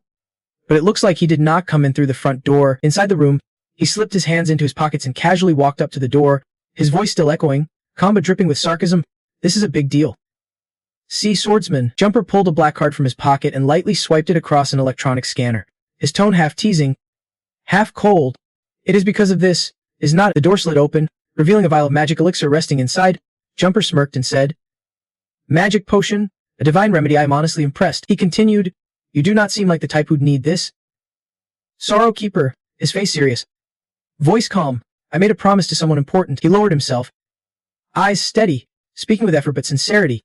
But it looks like he did not come in through the front door. Inside the room, he slipped his hands into his pockets and casually walked up to the door, his voice still echoing, calm but dripping with sarcasm. This is a big deal. See, swordsman. Jumper pulled a black card from his pocket and lightly swiped it across an electronic scanner, his tone half teasing, half cold. It is because of this, is not. The door slid open, revealing a vial of magic elixir resting inside. Jumper smirked and said, magic potion, a divine remedy. I am honestly impressed. He continued, you do not seem like the type who'd need this. Sorrow Keeper, his face serious, voice calm. I made a promise to someone important. He lowered himself, eyes steady, speaking with effort but sincerity.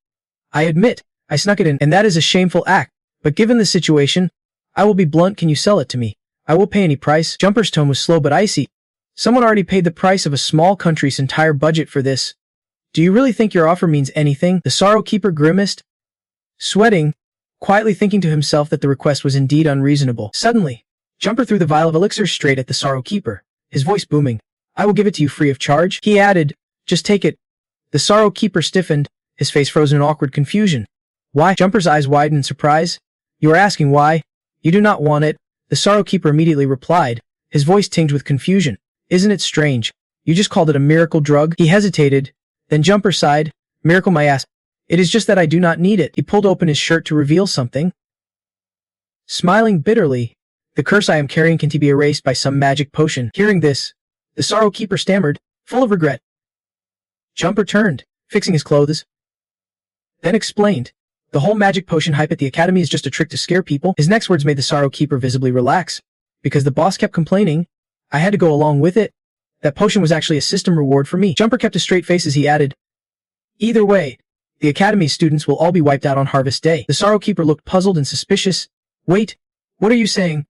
I admit, I snuck it in, and that is a shameful act, but given the situation, I will be blunt. Can you sell it to me? I will pay any price. Jumper's tone was slow but icy. Someone already paid the price of a small country's entire budget for this. Do you really think your offer means anything? The Sorrow Keeper grimaced, sweating, quietly thinking to himself that the request was indeed unreasonable. Suddenly, Jumper threw the vial of elixir straight at the Sorrow Keeper, his voice booming. I will give it to you free of charge. He added, just take it. The Sorrow Keeper stiffened, his face frozen in awkward confusion. Why? Jumper's eyes widened in surprise. You are asking why? You do not want it. The Sorrow Keeper immediately replied, his voice tinged with confusion. Isn't it strange? You just called it a miracle drug? He hesitated. Then Jumper sighed. Miracle my ass. It is just that I do not need it. He pulled open his shirt to reveal something. Smiling bitterly, the curse I am carrying can be erased by some magic potion. Hearing this, the Sorrow Keeper stammered, full of regret. Jumper turned, fixing his clothes. Then explained, the whole magic potion hype at the academy is just a trick to scare people. His next words made the Sorrow Keeper visibly relax. Because the boss kept complaining, I had to go along with it. That potion was actually a system reward for me. Jumper kept a straight face as he added, either way, the academy's students will all be wiped out on Harvest Day. The Sorrow Keeper looked puzzled and suspicious. Wait, what are you saying?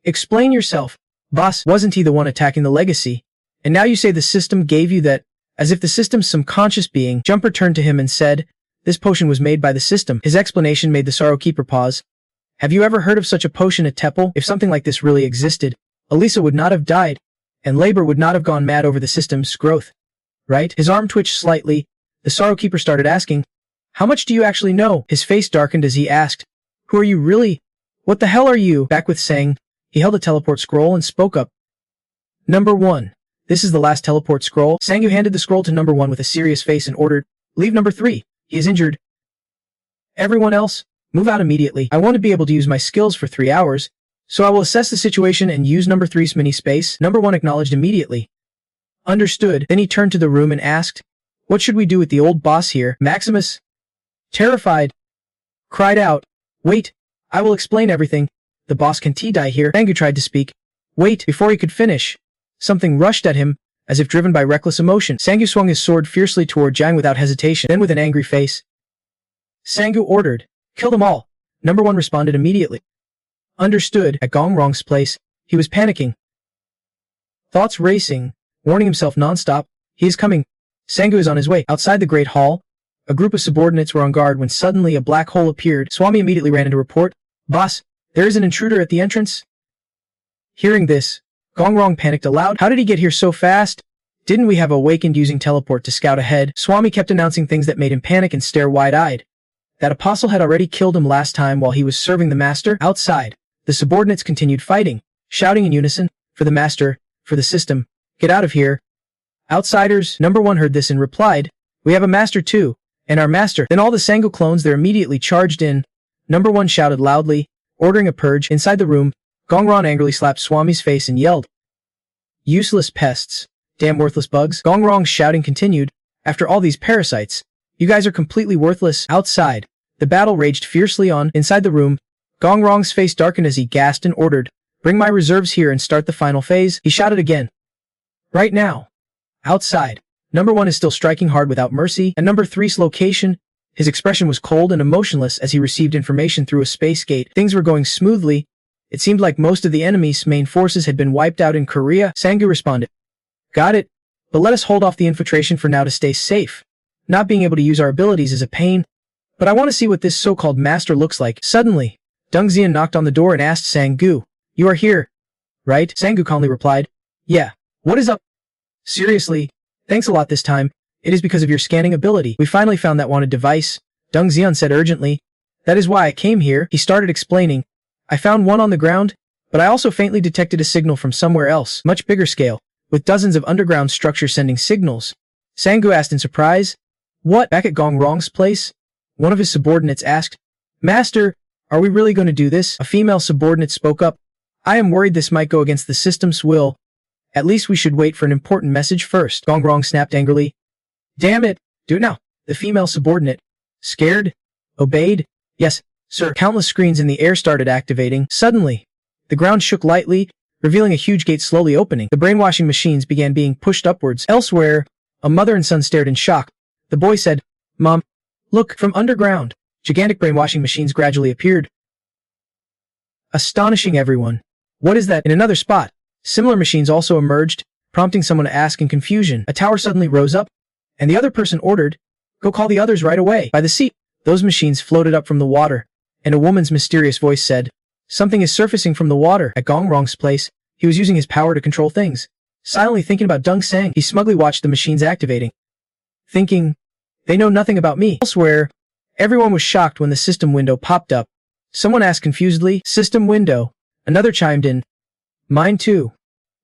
Explain yourself. Boss, wasn't he the one attacking the legacy? And now you say the system gave you that, as if the system's some conscious being. Jumper turned to him and said, this potion was made by the system. His explanation made the Sorrow Keeper pause. Have you ever heard of such a potion at Temple? If something like this really existed, Elisa would not have died, and Labor would not have gone mad over the system's growth. Right? His arm twitched slightly. The Sorrow Keeper started asking, how much do you actually know? His face darkened as he asked, who are you really? What the hell are you? Back with saying, he held a teleport scroll and spoke up. Number 1. This is the last teleport scroll. Sangyu handed the scroll to number 1 with a serious face and ordered, leave number 3. He is injured. Everyone else, move out immediately. I want to be able to use my skills for 3 hours, so I will assess the situation and use number 3's mini space. Number 1 acknowledged immediately. Understood. Then he turned to the room and asked, what should we do with the old boss here? Maximus, terrified, cried out, wait, I will explain everything. The boss can die here. Sangyu tried to speak. Wait, before he could finish, something rushed at him, as if driven by reckless emotion. Sangyu swung his sword fiercely toward Jiang without hesitation. Then with an angry face, Sangyu ordered, kill them all. Number 1 responded immediately. Understood. At Gongrong's place, he was panicking. Thoughts racing, warning himself non-stop. He is coming. Sangyu is on his way. Outside the Great Hall, a group of subordinates were on guard when suddenly a black hole appeared. Swami immediately ran in to report, boss, there is an intruder at the entrance. Hearing this, Gongrong panicked aloud. How did he get here so fast? Didn't we have awakened using teleport to scout ahead? Swami kept announcing things that made him panic and stare wide-eyed. That apostle had already killed him last time while he was serving the master. Outside, the subordinates continued fighting, shouting in unison, for the master, for the system, get out of here. Outsiders, number 1 heard this and replied, we have a master too, and our master. Then all the Sangyu clones there immediately charged in. Number 1 shouted loudly, ordering a purge. Inside the room, Gongrong angrily slapped Swami's face and yelled, useless pests, damn worthless bugs. Gongrong's shouting continued, after all these parasites, you guys are completely worthless. Outside, the battle raged fiercely on. Inside the room, Gongrong's face darkened as he gasped and ordered, bring my reserves here and start the final phase. He shouted again. Right now. Outside, number 1 is still striking hard without mercy. At number 3's location, his expression was cold and emotionless as he received information through a space gate. Things were going smoothly. It seemed like most of the enemy's main forces had been wiped out in Korea. Sangyu responded. Got it, but let us hold off the infiltration for now to stay safe. Not being able to use our abilities is a pain, but I want to see what this so-called master looks like. Suddenly, Deng Xian knocked on the door and asked Sangyu, you are here, right? Sangyu calmly replied, yeah, what is up? Seriously, thanks a lot this time. It is because of your scanning ability. We finally found that wanted device, Deng Xian said urgently. That is why I came here. He started explaining. I found one on the ground, but I also faintly detected a signal from somewhere else, much bigger scale, with dozens of underground structures sending signals. Sangyu asked in surprise. What? Back at Gongrong's place? One of his subordinates asked. Master, are we really going to do this? A female subordinate spoke up. I am worried this might go against the system's will. At least we should wait for an important message first. Gongrong snapped angrily. Damn it, do it now. The female subordinate, scared, obeyed. Yes, sir. Countless screens in the air started activating. Suddenly, the ground shook lightly, revealing a huge gate slowly opening. The brainwashing machines began being pushed upwards. Elsewhere, a mother and son stared in shock. The boy said, Mom, look, from underground. Gigantic brainwashing machines gradually appeared, astonishing everyone. What is that? In another spot, similar machines also emerged, prompting someone to ask in confusion. A tower suddenly rose up, and the other person ordered, go call the others right away. By the sea, those machines floated up from the water, and a woman's mysterious voice said, something is surfacing from the water. At Gongrong's place, he was using his power to control things. Silently thinking about Deng Sang, he smugly watched the machines activating. Thinking, they know nothing about me. Elsewhere, everyone was shocked when the system window popped up. Someone asked confusedly, "System window?" Another chimed in, "Mine too."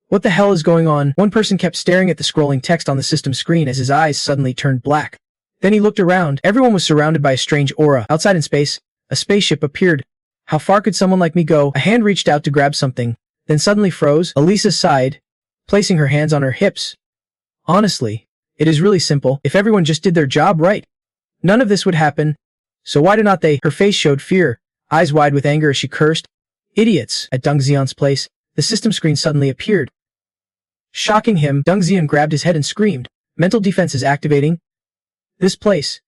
What the hell is going on? One person kept staring at the scrolling text on the system screen as his eyes suddenly turned black. Then he looked around. Everyone was surrounded by a strange aura. Outside in space, a spaceship appeared. How far could someone like me go? A hand reached out to grab something, then suddenly froze. Elisa sighed, placing her hands on her hips. Honestly, it is really simple. If everyone just did their job right, none of this would happen. So why do not they? Her face showed fear, eyes wide with anger as she cursed. Idiots! At Deng Xian's place, the system screen suddenly appeared. Shocking him, Deng Xian grabbed his head and screamed, "Mental defenses activating." This place.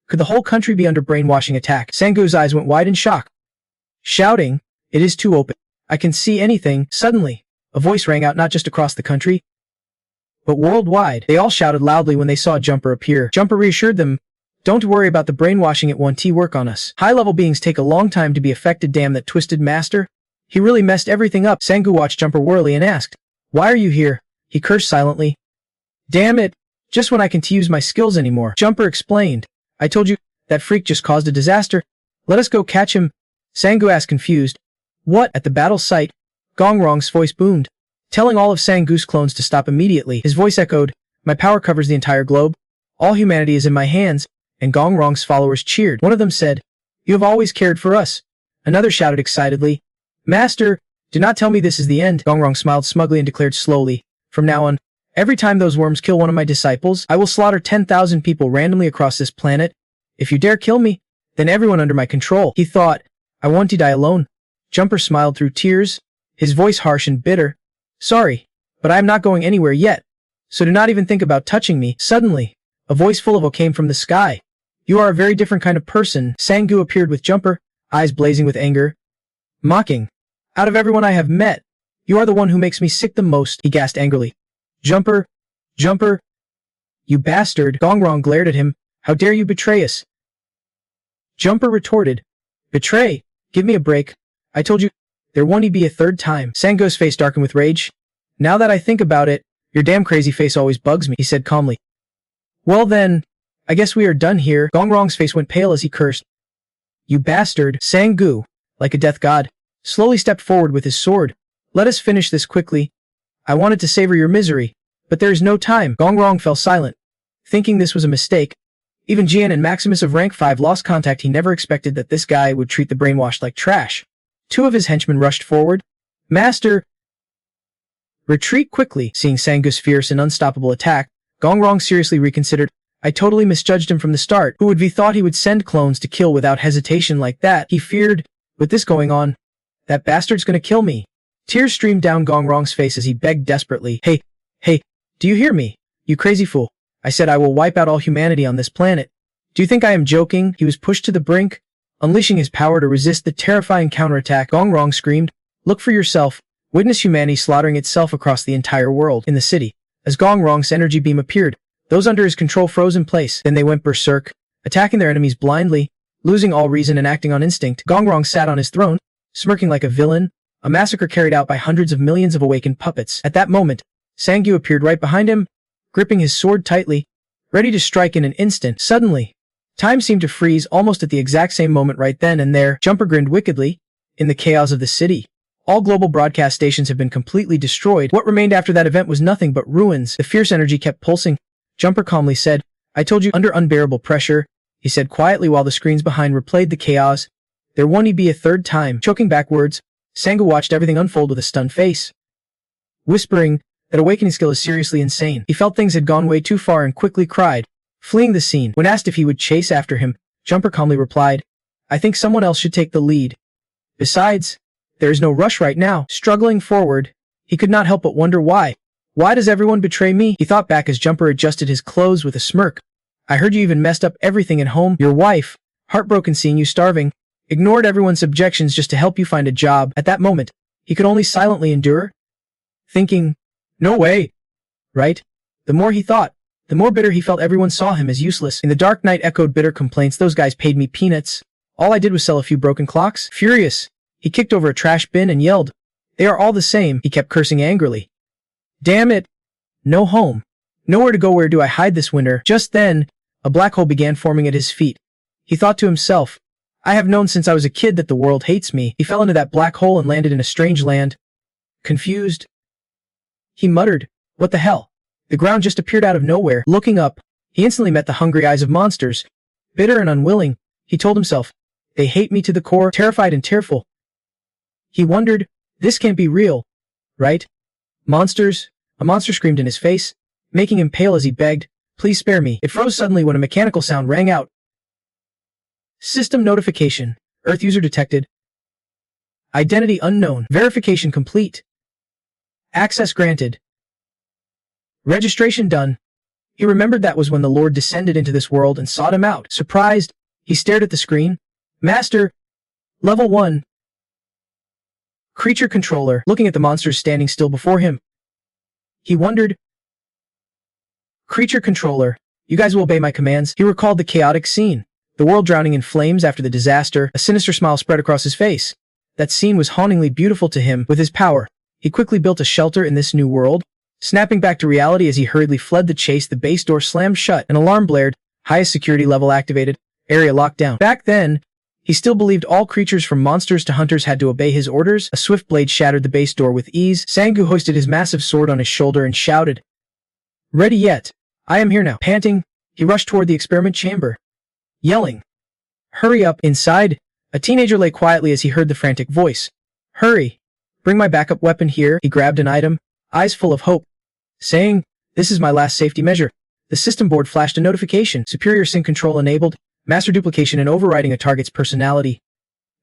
Could the whole country be under brainwashing attack? Sangu's eyes went wide in shock. Shouting, "It is too open. I can see anything." Suddenly, a voice rang out not just across the country, but worldwide. They all shouted loudly when they saw Jumper appear. Jumper reassured them, "Don't worry about the brainwashing, it won't work on us. High-level beings take a long time to be affected. Damn that twisted master. He really messed everything up." Sangu watched Jumper warily and asked, "Why are you here?" He cursed silently. "Damn it. Just when I can't use my skills anymore." Jumper explained, "I told you, that freak just caused a disaster. Let us go catch him." Sangu asked confused, "What?" At the battle site, Gongrong's voice boomed, telling all of Sangu's clones to stop immediately. His voice echoed, "My power covers the entire globe. All humanity is in my hands," and Gongrong's followers cheered. One of them said, "You have always cared for us." Another shouted excitedly, "Master, do not tell me this is the end." Gongrong smiled smugly and declared slowly, "From now on, every time those worms kill one of my disciples, I will slaughter 10,000 people randomly across this planet. If you dare kill me, then everyone under my control." He thought, "I want to die alone." Jumper smiled through tears, his voice harsh and bitter. "Sorry, but I am not going anywhere yet, so do not even think about touching me." Suddenly, a voice full of awe came from the sky. "You are a very different kind of person." Sangu appeared with Jumper, eyes blazing with anger, mocking, "Out of everyone I have met, you are the one who makes me sick the most." He gasped angrily, "Jumper, Jumper, you bastard." Gongrong glared at him, "How dare you betray us?" Jumper retorted, "Betray? Give me a break. I told you, there won't be a third time." Sangu's face darkened with rage. "Now that I think about it, your damn crazy face always bugs me," he said calmly. "Well then, I guess we are done here." Gongrong's face went pale as he cursed, "You bastard." Sangu, like a death god, slowly stepped forward with his sword. "Let us finish this quickly. I wanted to savor your misery, but there is no time." Gongrong fell silent, thinking this was a mistake. Even Jian and Maximus of rank 5 lost contact. He never expected that this guy would treat the brainwashed like trash. Two of his henchmen rushed forward. "Master, retreat quickly." Seeing Sangu's fierce and unstoppable attack, Gongrong seriously reconsidered. "I totally misjudged him from the start. Who would be thought he would send clones to kill without hesitation like that?" He feared, with this going on, that bastard's gonna kill me. Tears streamed down Gongrong's face as he begged desperately, Hey, do you hear me? You crazy fool. I said I will wipe out all humanity on this planet. Do you think I am joking?" He was pushed to the brink, unleashing his power to resist the terrifying counterattack. Gongrong screamed, "Look for yourself. Witness humanity slaughtering itself across the entire world." In the city, as Gongrong's energy beam appeared, those under his control froze in place. Then they went berserk, attacking their enemies blindly, losing all reason and acting on instinct. Gongrong sat on his throne, smirking like a villain, a massacre carried out by hundreds of millions of awakened puppets. At that moment, Sangu appeared right behind him, gripping his sword tightly, ready to strike in an instant. Suddenly, time seemed to freeze almost at the exact same moment. Right then and there, Jumper grinned wickedly. In the chaos of the city, all global broadcast stations have been completely destroyed. What remained after that event was nothing but ruins. The fierce energy kept pulsing. Jumper calmly said, "I told you." Under unbearable pressure, he said quietly while the screens behind replayed the chaos, "There won't be a third time." Choking back words, Sangu watched everything unfold with a stunned face, whispering, "That awakening skill is seriously insane." He felt things had gone way too far and quickly cried, fleeing the scene. When asked if he would chase after him, Jumper calmly replied, "I think someone else should take the lead. Besides, there is no rush right now." Struggling forward, he could not help but wonder why. "Why does everyone betray me?" He thought back as Jumper adjusted his clothes with a smirk. "I heard you even messed up everything at home. Your wife, heartbroken seeing you starving, ignored everyone's objections just to help you find a job." At that moment, he could only silently endure, thinking, "No way." Right? The more he thought, the more bitter he felt. Everyone saw him as useless. In the dark night echoed bitter complaints. "Those guys paid me peanuts. All I did was sell a few broken clocks." Furious, he kicked over a trash bin and yelled, "They are all the same." He kept cursing angrily. "Damn it. No home. Nowhere to go. Where do I hide this winter? Just then, a black hole began forming at his feet. He thought to himself, I have known since I was a kid that the world hates me. He fell into that black hole and landed in a strange land. Confused, he muttered, what the hell? The ground just appeared out of nowhere. Looking up, he instantly met the hungry eyes of monsters. Bitter and unwilling, he told himself, they hate me to the core. Terrified and tearful, he wondered, this can't be real, right? Monsters, a monster screamed in his face, making him pale as he begged, please spare me. It froze suddenly when a mechanical sound rang out. System notification. Earth user detected. Identity unknown. Verification complete. Access granted. Registration done. He remembered that was when the Lord descended into this world and sought him out. Surprised, he stared at the screen. Master. Level 1. Creature controller. Looking at the monsters standing still before him, he wondered, creature controller, you guys will obey my commands. He recalled the chaotic scene. The world drowning in flames after the disaster. A sinister smile spread across his face. That scene was hauntingly beautiful to him. With his power, he quickly built a shelter in this new world. Snapping back to reality as he hurriedly fled the chase, the base door slammed shut. An alarm blared. Highest security level activated. Area locked down. Back then, he still believed all creatures from monsters to hunters had to obey his orders. A swift blade shattered the base door with ease. Sangu hoisted his massive sword on his shoulder and shouted, ready yet? I am here now. Panting, he rushed toward the experiment chamber, yelling, hurry up. Inside, a teenager lay quietly as he heard the frantic voice. Hurry. Bring my backup weapon here. He grabbed an item, eyes full of hope, saying, this is my last safety measure. The system board flashed a notification. Superior sync control enabled. Master duplication and overriding a target's personality,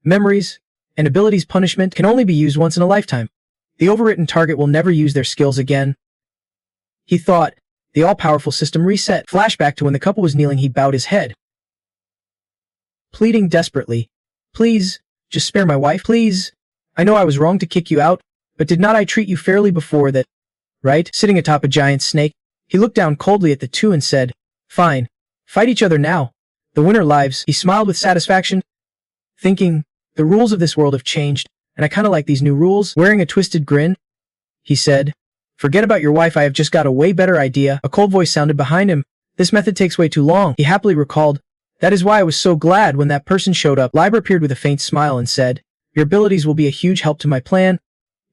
memories, and abilities. Punishment can only be used once in a lifetime. The overwritten target will never use their skills again. He thought. The all-powerful system reset. Flashback to when the couple was kneeling. He bowed his head, pleading desperately, please, just spare my wife, please. I know I was wrong to kick you out, but did not I treat you fairly before that, right? Sitting atop a giant snake, he looked down coldly at the two and said, fine, fight each other now. The winner lives. He smiled with satisfaction, thinking, the rules of this world have changed, and I kinda like these new rules. Wearing a twisted grin, he said, forget about your wife, I have just got a way better idea. A cold voice sounded behind him. This method takes way too long. He happily recalled, that is why I was so glad when that person showed up. Liber appeared with a faint smile and said, your abilities will be a huge help to my plan.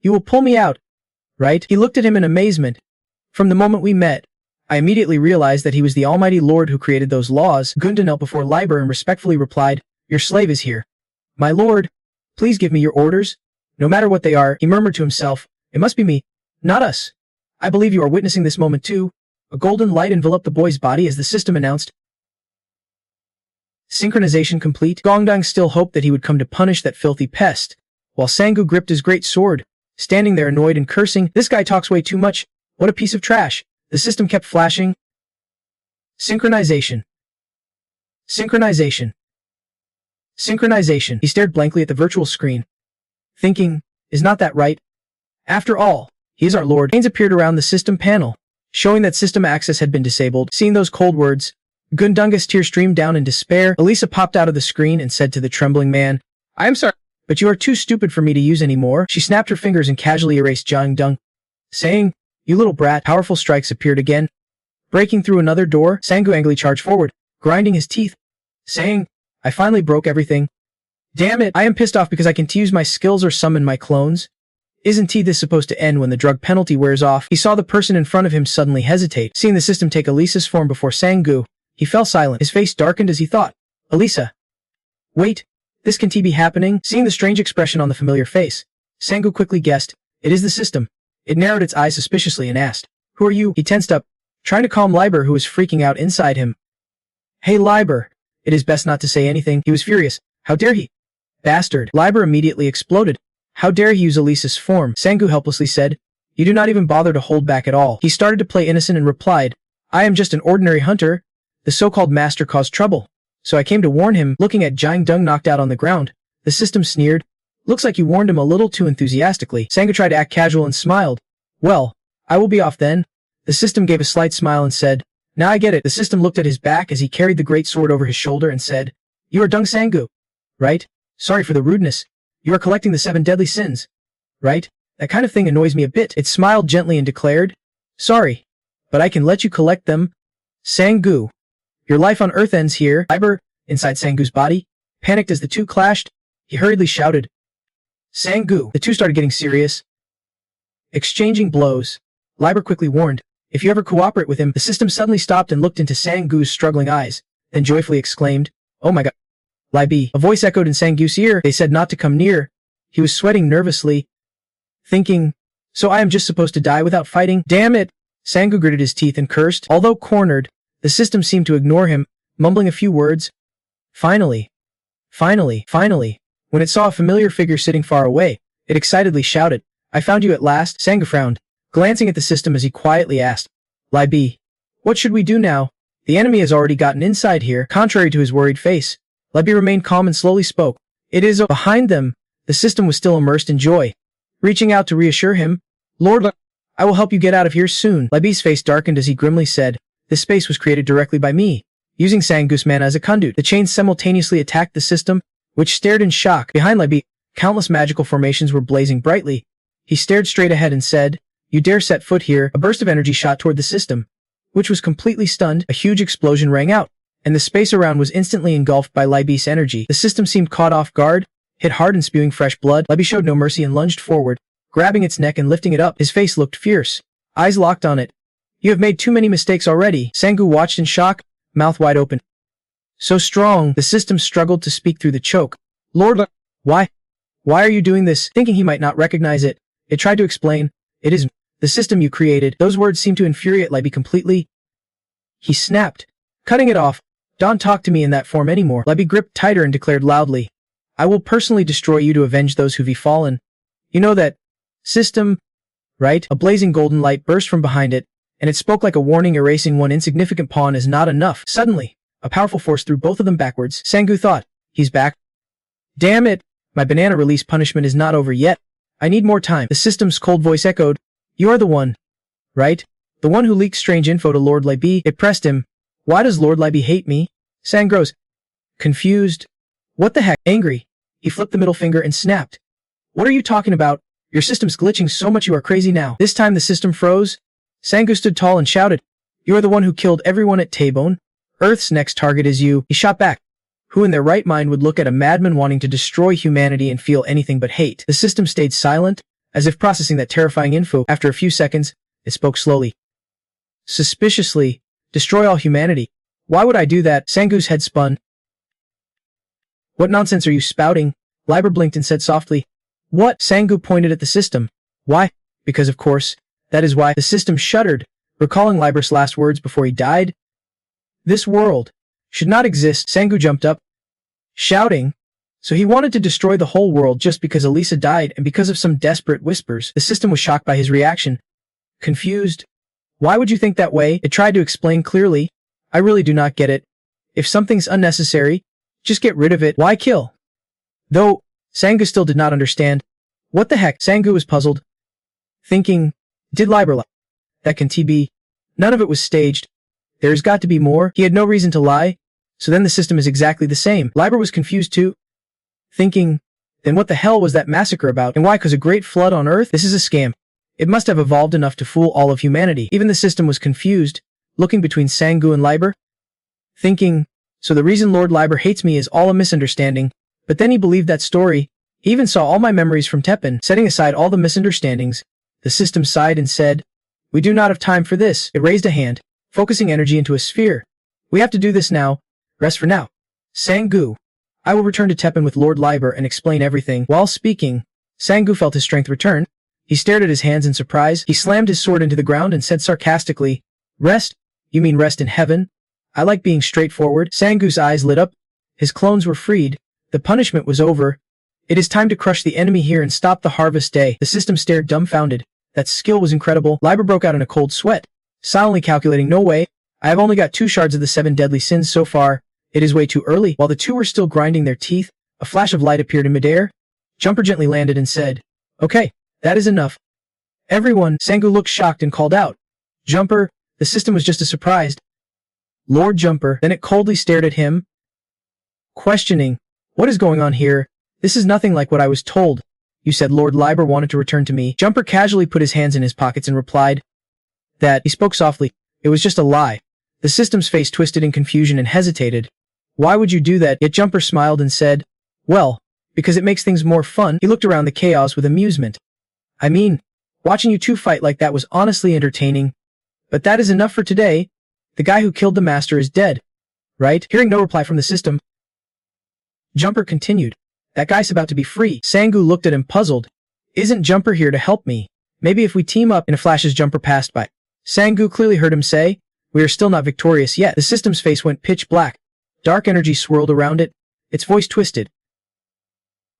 You will pull me out, right? He looked at him in amazement. From the moment we met, I immediately realized that he was the almighty Lord who created those laws. Gunda knelt before Liber and respectfully replied, your slave is here. My lord, please give me your orders. No matter what they are, he murmured to himself, it must be me, not us. I believe you are witnessing this moment too. A golden light enveloped the boy's body as the system announced, synchronization complete. Gongdang still hoped that he would come to punish that filthy pest, while Sangu gripped his great sword, standing there annoyed and cursing, this guy talks way too much. What a piece of trash. The system kept flashing. Synchronization. Synchronization. Synchronization. He stared blankly at the virtual screen, thinking, is not that right? After all, he is our lord. Chains appeared around the system panel, showing that system access had been disabled. Seeing those cold words, Gundunga's tears streamed down in despair. Elisa popped out of the screen and said to the trembling man, I am sorry, but you are too stupid for me to use anymore. She snapped her fingers and casually erased Jiang Dung, saying, you little brat. Powerful strikes appeared again. Breaking through another door, Sangu angrily charged forward, grinding his teeth, saying, I finally broke everything. Damn it, I am pissed off because I can't use my skills or summon my clones. Isn't this supposed to end when the drug penalty wears off? He saw the person in front of him suddenly hesitate. Seeing the system take Elisa's form before Sangu, he fell silent. His face darkened as he thought, Elisa. Wait, this can't be happening? Seeing the strange expression on the familiar face, Sangu quickly guessed, it is the system. It narrowed its eyes suspiciously and asked, who are you? He tensed up, trying to calm Liber who was freaking out inside him. Hey Liber, it is best not to say anything. He was furious. How dare he? Bastard. Liber immediately exploded. How dare he use Elisa's form? Sangu helplessly said, you do not even bother to hold back at all. He started to play innocent and replied, I am just an ordinary hunter. The so-called master caused trouble, so I came to warn him. Looking at Jiang Dung knocked out on the ground, the system sneered, looks like you warned him a little too enthusiastically. Sangu tried to act casual and smiled. Well, I will be off then. The system gave a slight smile and said, now I get it. The system looked at his back as he carried the great sword over his shoulder and said, you are Dung Sangu, right? Sorry for the rudeness. You are collecting the 7 deadly sins, right? That kind of thing annoys me a bit. It smiled gently and declared, sorry, but I can let you collect them. Sang-gu. Your life on Earth ends here. Liber, inside Sang-gu's body, panicked as the two clashed. He hurriedly shouted, Sang-gu. The two started getting serious, exchanging blows. Liber quickly warned, if you ever cooperate with him. The system suddenly stopped and looked into Sang-gu's struggling eyes, then joyfully exclaimed, oh my god. Libi. A voice echoed in Sang-gu's ear. They said not to come near. He was sweating nervously, thinking, so I am just supposed to die without fighting? Damn it! Sang-gu gritted his teeth and cursed. Although cornered, the system seemed to ignore him, mumbling a few words. Finally. When it saw a familiar figure sitting far away, it excitedly shouted, I found you at last. Sang-gu frowned, glancing at the system as he quietly asked, Libi, what should we do now? The enemy has already gotten inside here. Contrary to his worried face, Libi remained calm and slowly spoke. It is behind them. The system was still immersed in joy, reaching out to reassure him. Lord, I will help you get out of here soon. Libi's face darkened as he grimly said, this space was created directly by me, using Sang-gu's mana as a conduit. The chains simultaneously attacked the system, which stared in shock. Behind Libi, countless magical formations were blazing brightly. He stared straight ahead and said, you dare set foot here. A burst of energy shot toward the system, which was completely stunned. A huge explosion rang out, and the space around was instantly engulfed by Libi's energy. The system seemed caught off guard, hit hard and spewing fresh blood. Libi showed no mercy and lunged forward, grabbing its neck and lifting it up. His face looked fierce, eyes locked on it. You have made too many mistakes already. Sang-gu watched in shock, mouth wide open. So strong. The system struggled to speak through the choke. Lord, why are you doing this? Thinking he might not recognize it, it tried to explain, it is the system you created. Those words seemed to infuriate Libi completely. He snapped, cutting it off. Don't talk to me in that form anymore. Libi gripped tighter and declared loudly, I will personally destroy you to avenge those who've fallen. You know that system, right? A blazing golden light burst from behind it, and it spoke like a warning. Erasing one insignificant pawn is not enough. Suddenly, a powerful force threw both of them backwards. Sang-gu thought, he's back. Damn it! My banana release punishment is not over yet. I need more time. The system's cold voice echoed, you are the one, right? The one who leaked strange info to Lord Libi. It pressed him. Why does Lord Libi hate me? Sang-gu's confused. What the heck? Angry, he flipped the middle finger and snapped. What are you talking about? Your system's glitching so much you are crazy now. This time the system froze. Sang-gu stood tall and shouted, you are the one who killed everyone at Taebone. Earth's next target is you. He shot back. Who in their right mind would look at a madman wanting to destroy humanity and feel anything but hate? The system stayed silent, as if processing that terrifying info. After a few seconds, it spoke slowly. Suspiciously, destroy all humanity. Why would I do that? Sang-gu's head spun. What nonsense are you spouting? Liber blinked and said softly, what? Sang-gu pointed at the system. Why? Because of course, that is why. The system shuddered, recalling Liber's last words before he died. This world should not exist. Sang-gu jumped up, shouting. So he wanted to destroy the whole world just because Elisa died and because of some desperate whispers. The system was shocked by his reaction. Confused. Why would you think that way? It tried to explain clearly. I really do not get it. If something's unnecessary, just get rid of it. Why kill? Though, Sang-gu still did not understand. What the heck? Sang-gu was puzzled, thinking, did Liber lie? That can be. None of it was staged. There's got to be more. He had no reason to lie. So then the system is exactly the same. Liber was confused too, thinking, then what the hell was that massacre about? And why? 'Cause a great flood on Earth? This is a scam. It must have evolved enough to fool all of humanity. Even the system was confused, looking between Sang-gu and Liber, thinking, so the reason Lord Liber hates me is all a misunderstanding. But then he believed that story. He even saw all my memories from Teppen. Setting aside all the misunderstandings, the system sighed and said, we do not have time for this. It raised a hand, focusing energy into a sphere. We have to do this now. Rest for now. Sang-gu. I will return to Teppen with Lord Liber and explain everything. While speaking, Sang-gu felt his strength return. He stared at his hands in surprise. He slammed his sword into the ground and said sarcastically, rest? You mean rest in heaven? I like being straightforward. Sang-gu's eyes lit up. His clones were freed. The punishment was over. It is time to crush the enemy here and stop the harvest day. The system stared dumbfounded. That skill was incredible. Liber broke out in a cold sweat, silently calculating, no way. I have only got 2 shards of the 7 deadly sins so far. It is way too early. While the two were still grinding their teeth, a flash of light appeared in midair. Jumper gently landed and said, okay, that is enough. Everyone. Sang-gu looked shocked and called out, Jumper. The system was just as surprised. Lord Jumper. Then it coldly stared at him, questioning, what is going on here? This is nothing like what I was told. You said Lord Liber wanted to return to me. Jumper casually put his hands in his pockets and replied, That, he spoke softly, it was just a lie. The system's face twisted in confusion and hesitated. Why would you do that? Yet Jumper smiled and said, well, because it makes things more fun. He looked around the chaos with amusement. I mean, watching you two fight like that was honestly entertaining. But that is enough for today. The guy who killed the master is dead. Right? Hearing no reply from the system, Jumper continued. That guy's about to be free. Sangu looked at him puzzled. Isn't Jumper here to help me? Maybe if we team up. In a flash as Jumper passed by, Sangu clearly heard him say, we are still not victorious yet. The system's face went pitch black. Dark energy swirled around it. Its voice twisted.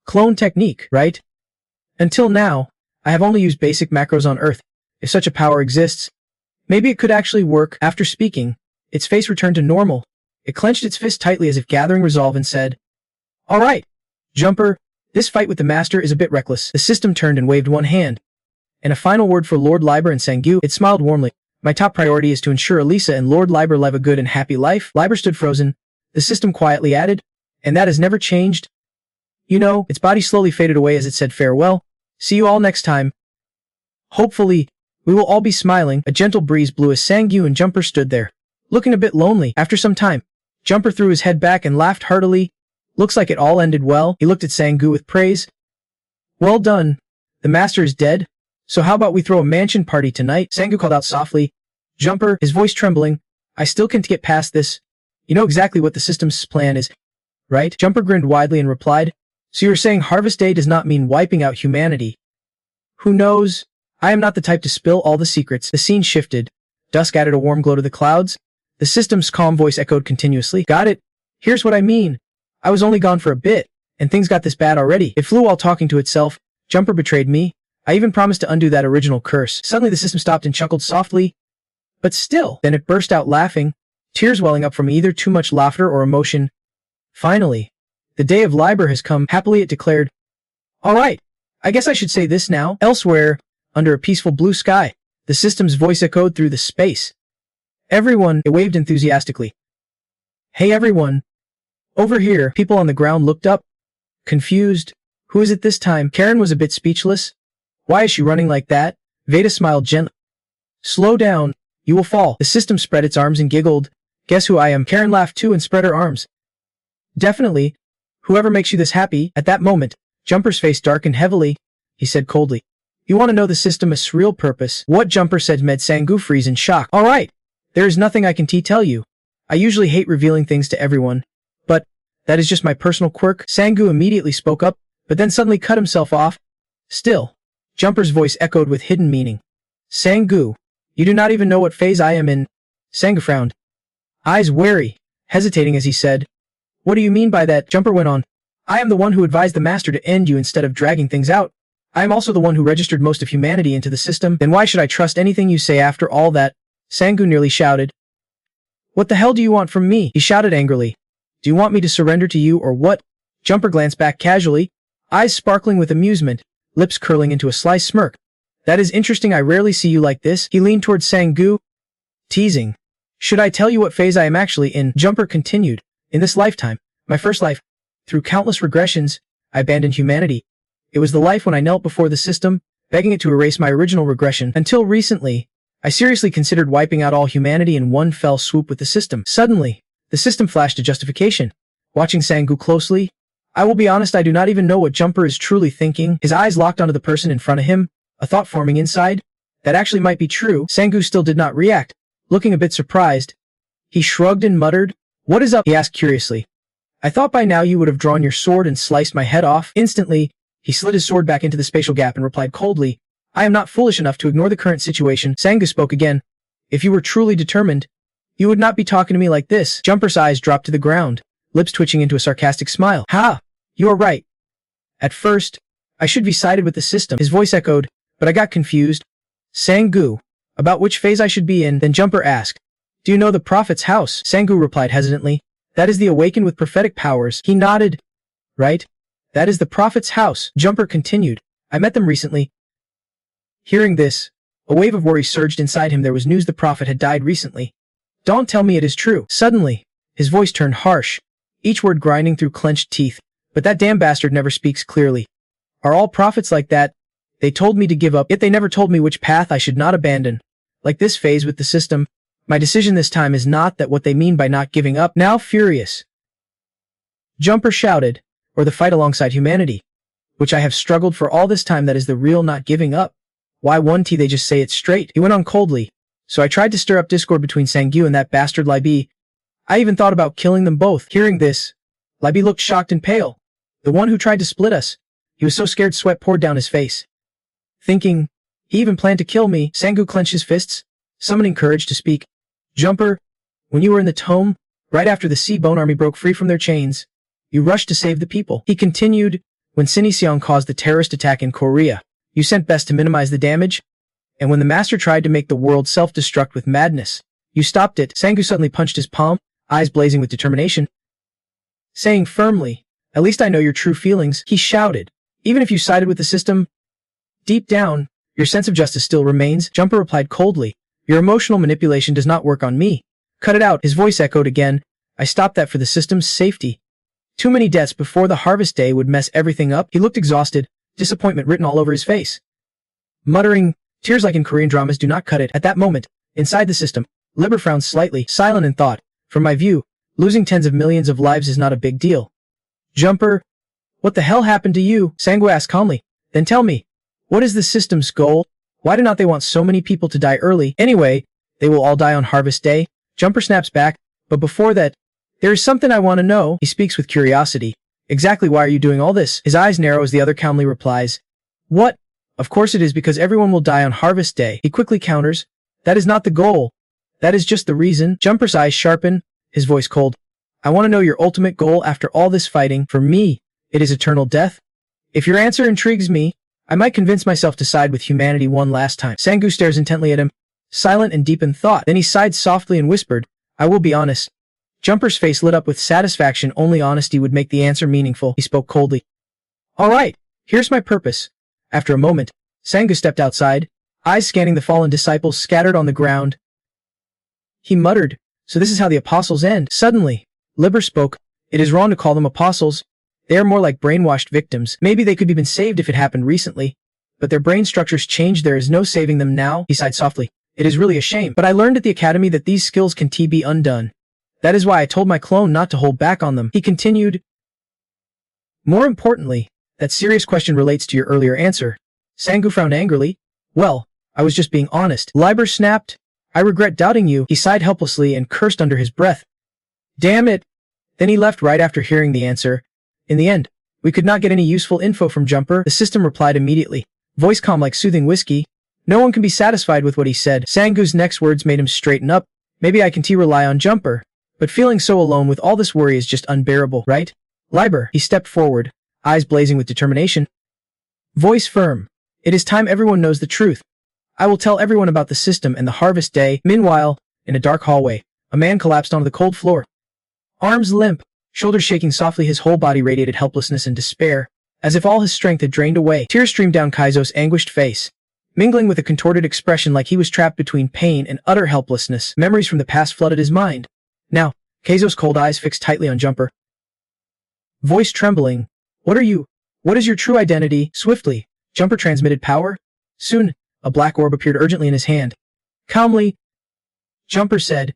Clone technique, right? Until now, I have only used basic macros on Earth. If such a power exists, maybe it could actually work. After speaking, its face returned to normal. It clenched its fist tightly as if gathering resolve and said, all right, Jumper, this fight with the master is a bit reckless. The system turned and waved one hand. And a final word for Lord Liber and Sangu. It smiled warmly. My top priority is to ensure Elisa and Lord Liber live a good and happy life. Liber stood frozen. The system quietly added, and that has never changed. You know, its body slowly faded away as it said farewell. See you all next time. Hopefully, we will all be smiling. A gentle breeze blew as Sangu and Jumper stood there, looking a bit lonely. After some time, Jumper threw his head back and laughed heartily. Looks like it all ended well. He looked at Sangu with praise. Well done. The master is dead. So how about we throw a mansion party tonight? Sangu called out softly. Jumper, his voice trembling. I still can't get past this. You know exactly what the system's plan is, right? Jumper grinned widely and replied. So you're saying Harvest Day does not mean wiping out humanity? Who knows? I am not the type to spill all the secrets. The scene shifted. Dusk added a warm glow to the clouds. The system's calm voice echoed continuously. Got it? Here's what I mean. I was only gone for a bit, and things got this bad already. It flew while talking to itself. Jumper betrayed me. I even promised to undo that original curse. Suddenly the system stopped and chuckled softly. But still, then it burst out laughing, tears welling up from either too much laughter or emotion. Finally, the day of Liber has come. Happily it declared. All right, I guess I should say this now. Elsewhere, under a peaceful blue sky, the system's voice echoed through the space. Everyone, it waved enthusiastically. Hey everyone. Over here, people on the ground looked up, confused. Who is it this time? Karen was a bit speechless. Why is she running like that? Veda smiled gently. Slow down. You will fall. The system spread its arms and giggled. Guess who I am? Karen laughed too and spread her arms. Definitely. Whoever makes you this happy. At that moment, Jumper's face darkened heavily. He said coldly. You want to know the system's real purpose? What? Jumper said made Sangu freeze in shock. All right. There is nothing I can tell you. I usually hate revealing things to everyone. But, that is just my personal quirk. Sangu immediately spoke up, but then suddenly cut himself off. Still, Jumper's voice echoed with hidden meaning. Sangu, you do not even know what phase I am in. Sangu frowned, eyes wary, hesitating as he said, What do you mean by that? Jumper went on. I am the one who advised the master to end you instead of dragging things out. I am also the one who registered most of humanity into the system. Then why should I trust anything you say after all that? Sangu nearly shouted. What the hell do you want from me? He shouted angrily. Do you want me to surrender to you or what? Jumper glanced back casually, eyes sparkling with amusement, lips curling into a sly smirk. That is interesting. I rarely see you like this. He leaned towards Sangu, teasing. Should I tell you what phase I am actually in? Jumper continued. In this lifetime, my first life, through countless regressions, I abandoned humanity. It was the life when I knelt before the system, begging it to erase my original regression. Until recently, I seriously considered wiping out all humanity in one fell swoop with the system. Suddenly, the system flashed a justification. Watching Sangu closely, I will be honest, I do not even know what Jumper is truly thinking. His eyes locked onto the person in front of him, a thought forming inside. That actually might be true. Sangu still did not react, looking a bit surprised. He shrugged and muttered. What is up? He asked curiously. I thought by now you would have drawn your sword and sliced my head off. Instantly, he slid his sword back into the spatial gap and replied coldly, I am not foolish enough to ignore the current situation. Sangu spoke again. If you were truly determined, you would not be talking to me like this. Jumper's eyes dropped to the ground, lips twitching into a sarcastic smile. Ha! You are right. At first, I should be sided with the system. His voice echoed, but I got confused. Sangu, about which phase I should be in? Then Jumper asked, Do you know the Prophet's house? Sangu replied hesitantly. That is the awakened with prophetic powers. He nodded. Right? That is the Prophet's house. Jumper continued. I met them recently. Hearing this, a wave of worry surged inside him. There was news the Prophet had died recently. Don't tell me it is true. Suddenly, his voice turned harsh, each word grinding through clenched teeth. But that damn bastard never speaks clearly. Are all prophets like that? They told me to give up, yet they never told me which path I should not abandon. like this phase with the system. My decision this time is not that what they mean by not giving up. Now furious, Jumper shouted, or the fight alongside humanity, which I have struggled for all this time, that is the real not giving up. Why won't they just say it straight? He went on coldly. So I tried to stir up discord between Sangyu and that bastard Libi. I even thought about killing them both. Hearing this, Libi looked shocked and pale. The one who tried to split us. He was so scared sweat poured down his face. Thinking he even planned to kill me, Sangyu clenched his fists, summoning courage to speak. Jumper, when you were in the tomb, right after the Sea Bone army broke free from their chains, you rushed to save the people. He continued, when Sinisiong caused the terrorist attack in Korea, you sent best to minimize the damage, and when the master tried to make the world self-destruct with madness, you stopped it. Sangyu suddenly punched his palm, eyes blazing with determination, saying firmly, at least I know your true feelings. He shouted, even if you sided with the system, deep down, your sense of justice still remains. Jumper replied coldly, your emotional manipulation does not work on me. Cut it out. His voice echoed again, I stopped that for the system's safety. Too many deaths before the harvest day would mess everything up. He looked exhausted, disappointment written all over his face. Muttering, tears like in Korean dramas do not cut it. At that moment, inside the system, Liber frowned slightly, silent in thought. From my view, losing tens of millions of lives is not a big deal. Jumper, what the hell happened to you? Sangyu asked calmly. Then tell me, what is the system's goal? Why do not they want so many people to die early? Anyway, they will all die on harvest day. Jumper snaps back, but before that, there is something I want to know. He speaks with curiosity. Exactly why are you doing all this? His eyes narrow as the other calmly replies. What? Of course it is because everyone will die on harvest day. He quickly counters. That is not the goal. That is just the reason. Jumper's eyes sharpen, his voice cold. I want to know your ultimate goal after all this fighting. For me, it is eternal death. If your answer intrigues me, I might convince myself to side with humanity one last time. Sangyu stares intently at him, silent and deep in thought. Then he sighed softly and whispered, I will be honest. Jumper's face lit up with satisfaction. Only honesty would make the answer meaningful. He spoke coldly. All right, here's my purpose. After a moment, Sangyu stepped outside, eyes scanning the fallen disciples scattered on the ground. He muttered, so this is how the apostles end. Suddenly, Liber spoke. It is wrong to call them apostles. They are more like brainwashed victims. Maybe they could have been saved if it happened recently, but their brain structures changed. There is no saving them now. He sighed softly. It is really a shame. But I learned at the academy that these skills can be undone. That is why I told my clone not to hold back on them. He continued. More importantly, that serious question relates to your earlier answer. Sangyu frowned angrily. Well, I was just being honest. Liber snapped. I regret doubting you. He sighed helplessly and cursed under his breath. Damn it. Then he left right after hearing the answer. In the end, we could not get any useful info from Jumper. The system replied immediately, voice calm like soothing whiskey. No one can be satisfied with what he said. Sangu's next words made him straighten up. Maybe I can rely on Jumper, but feeling so alone with all this worry is just unbearable, right? Liber, he stepped forward, eyes blazing with determination. Voice firm. It is time everyone knows the truth. I will tell everyone about the system and the harvest day. Meanwhile, in a dark hallway, a man collapsed onto the cold floor. Arms limp, shoulders shaking softly, his whole body radiated helplessness and despair, as if all his strength had drained away. Tears streamed down Kaizo's anguished face, mingling with a contorted expression like he was trapped between pain and utter helplessness. Memories from the past flooded his mind. Now, Kaizo's cold eyes fixed tightly on Jumper. Voice trembling. What are you? What is your true identity? Swiftly, Jumper transmitted power. Soon, a black orb appeared urgently in his hand. Calmly, Jumper said,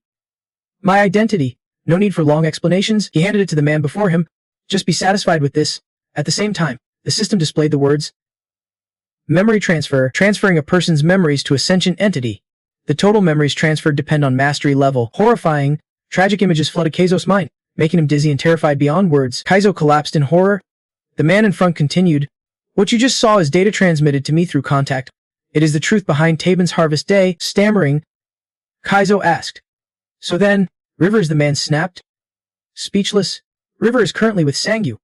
My identity. No need for long explanations. He handed it to the man before him. Just be satisfied with this. At the same time, the system displayed the words, Memory transfer, transferring a person's memories to a sentient entity. The total memories transferred depend on mastery level. Horrifying, tragic images flooded Kaizo's mind, making him dizzy and terrified beyond words. Kaizo collapsed in horror. The man in front continued, What you just saw is data transmitted to me through contact. It is the truth behind Taben's harvest day. Stammering, Kaizo asked, So then, River, the man snapped. Speechless, River is currently with Sangyu.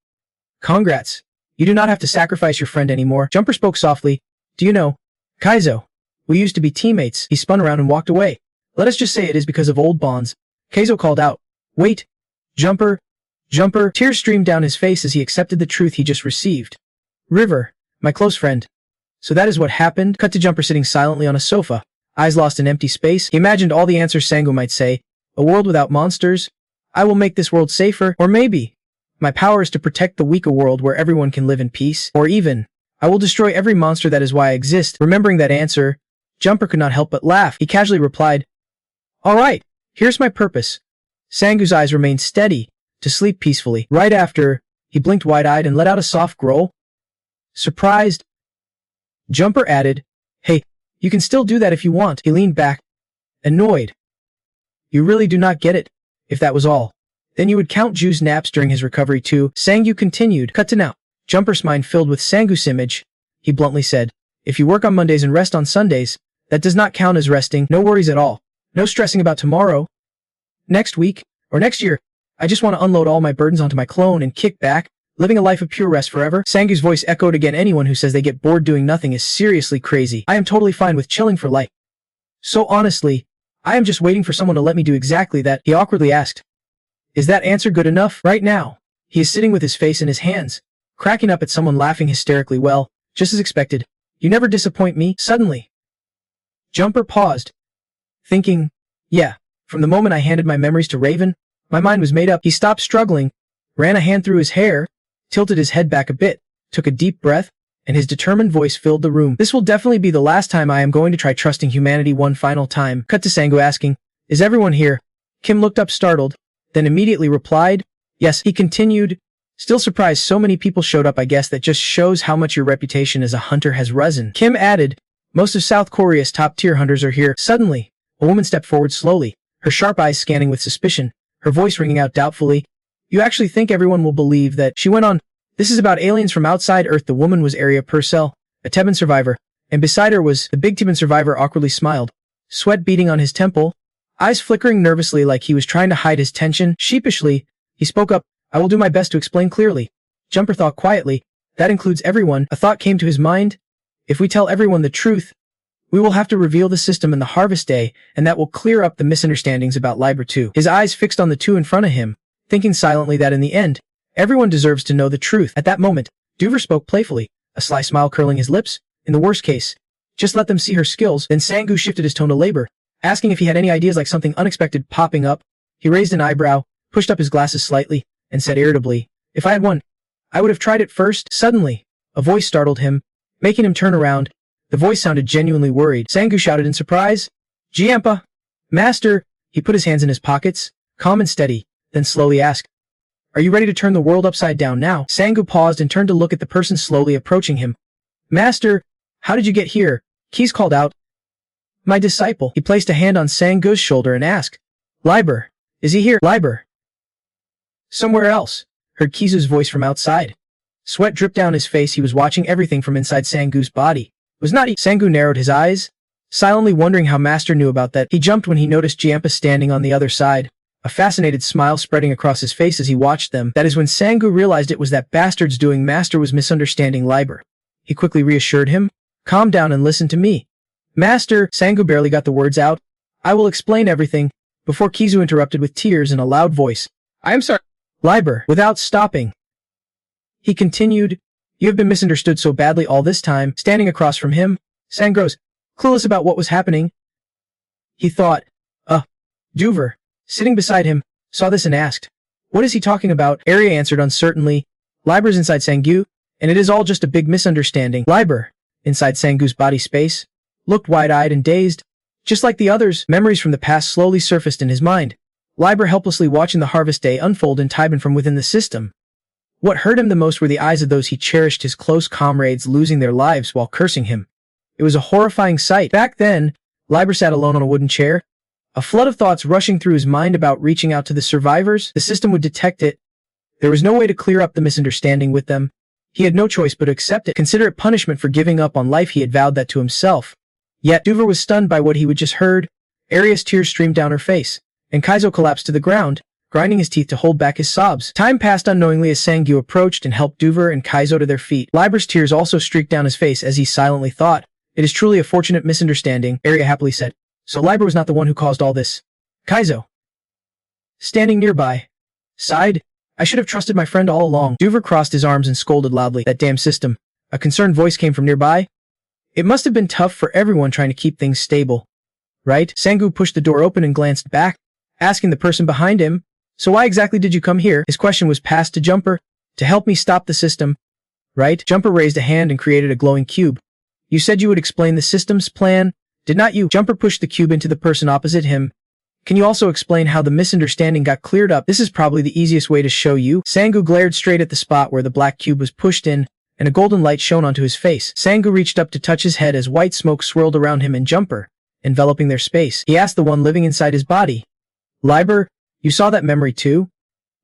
Congrats. You do not have to sacrifice your friend anymore. Jumper spoke softly. Do you know, Kaizo, we used to be teammates. He spun around and walked away. Let us just say it is because of old bonds. Kaizo called out. Wait. Jumper. Tears streamed down his face as he accepted the truth he just received. River, my close friend. So that is what happened? Cut to Jumper sitting silently on a sofa, eyes lost in empty space. He imagined all the answers Sangyu might say. A world without monsters? I will make this world safer. Or maybe, my power is to protect the weak, a world where everyone can live in peace. Or even, I will destroy every monster. That is why I exist. Remembering that answer, Jumper could not help but laugh. He casually replied, "Alright, here's my purpose." Sangu's eyes remained steady, to sleep peacefully. Right after, he blinked wide-eyed and let out a soft growl. Surprised, Jumper added, "Hey, you can still do that if you want." He leaned back, annoyed. "You really do not get it. If that was all, then you would count Ju's naps during his recovery too." Sangu continued. Cut to now. Jumper's mind filled with Sangu's image. He bluntly said, "If you work on Mondays and rest on Sundays, that does not count as resting. No worries at all. No stressing about tomorrow, next week, or next year. I just want to unload all my burdens onto my clone and kick back, living a life of pure rest forever." Sangu's voice echoed again. "Anyone who says they get bored doing nothing is seriously crazy. I am totally fine with chilling for life. So honestly, I am just waiting for someone to let me do exactly that." He awkwardly asked, "Is that answer good enough?" Right now, he is sitting with his face in his hands, cracking up at someone laughing hysterically. "Well, just as expected. You never disappoint me." Suddenly, Jumper paused, thinking, "Yeah, from the moment I handed my memories to Raven, my mind was made up." He stopped struggling, ran a hand through his hair, tilted his head back a bit, took a deep breath, and his determined voice filled the room. "This will definitely be the last time I am going to try trusting humanity one final time." Cut to Sangu asking, "Is everyone here?" Kim looked up startled, then immediately replied, "Yes." He continued, "Still surprised so many people showed up. I guess that just shows how much your reputation as a hunter has risen." Kim added, "Most of South Korea's top-tier hunters are here." Suddenly, a woman stepped forward slowly, her sharp eyes scanning with suspicion, her voice ringing out doubtfully. "You actually think everyone will believe that?" She went on, "This is about aliens from outside Earth." The woman was Arya Purcell, a Theban survivor, and beside her was the big Theban survivor. Awkwardly smiled, sweat beading on his temple, eyes flickering nervously like he was trying to hide his tension. Sheepishly, he spoke up, "I will do my best to explain clearly." Jumper thought quietly, "That includes everyone." A thought came to his mind. If we tell everyone the truth, we will have to reveal the system in the harvest day, and that will clear up the misunderstandings about Liber 2. His eyes fixed on the two in front of him, thinking silently that in the end, everyone deserves to know the truth. At that moment, Duver spoke playfully, a sly smile curling his lips. "In the worst case, just let them see her skills." Then Sangu shifted his tone to Labor, asking if he had any ideas, like something unexpected popping up. He raised an eyebrow, pushed up his glasses slightly, and said irritably, "If I had one, I would have tried it first." Suddenly, a voice startled him, making him turn around. The voice sounded genuinely worried. Sangu shouted in surprise, "Jiampa! Master!" He put his hands in his pockets, calm and steady, then slowly asked, "Are you ready to turn the world upside down now?" Sangu paused and turned to look at the person slowly approaching him. "Master, how did you get here?" Keys called out, "My disciple." He placed a hand on Sangu's shoulder and asked, "Liber, is he here?" "Liber." "Somewhere else," heard Kizu's voice from outside. Sweat dripped down his face. He was watching everything from inside Sangu's body. Was not he? Sangu narrowed his eyes, silently wondering how Master knew about that. He jumped when he noticed Jiampa standing on the other side, a fascinated smile spreading across his face as he watched them. That is when Sangu realized it was that bastard's doing. Master was misunderstanding Liber. He quickly reassured him, "Calm down and listen to me." "Master," Sangu barely got the words out, "I will explain everything," before Kizu interrupted with tears in a loud voice, "I am sorry." Liber, without stopping, he continued, "You have been misunderstood so badly all this time." Standing across from him, Sangros, clueless about what was happening. He thought, Duver, sitting beside him, saw this and asked, "What is he talking about?" Arya answered uncertainly, "Liber's inside Sangu, and it is all just a big misunderstanding." Liber, inside Sangu's body space, looked wide-eyed and dazed. Just like the others, memories from the past slowly surfaced in his mind. Liber helplessly watching the harvest day unfold in Taiban from within the system. What hurt him the most were the eyes of those he cherished, his close comrades losing their lives while cursing him. It was a horrifying sight. Back then, Liber sat alone on a wooden chair, a flood of thoughts rushing through his mind about reaching out to the survivors. The system would detect it. There was no way to clear up the misunderstanding with them. He had no choice but to accept it, consider it punishment for giving up on life. He had vowed that to himself. Yet Duver was stunned by what he had just heard. Arya's tears streamed down her face, and Kaizo collapsed to the ground, grinding his teeth to hold back his sobs. Time passed unknowingly as Sangu approached and helped Duver and Kaizo to their feet. Liber's tears also streaked down his face as he silently thought, "It is truly a fortunate misunderstanding," Arya happily said. "So Liber was not the one who caused all this." Kaizo, standing nearby, sighed, "I should have trusted my friend all along." Duver crossed his arms and scolded loudly, "That damn system." A concerned voice came from nearby. "It must have been tough for everyone trying to keep things stable, right?" Sangu pushed the door open and glanced back, asking the person behind him, "So why exactly did you come here?" His question was passed to Jumper. "To help me stop the system, right?" Jumper raised a hand and created a glowing cube. "You said you would explain the system's plan." Did not you? Jumper pushed the cube into the person opposite him. Can you also explain how the misunderstanding got cleared up? This is probably the easiest way to show you. Sangu glared straight at the spot where the black cube was pushed in, and a golden light shone onto his face. Sangu reached up to touch his head as white smoke swirled around him and Jumper, enveloping their space. He asked the one living inside his body. Liber, you saw that memory too?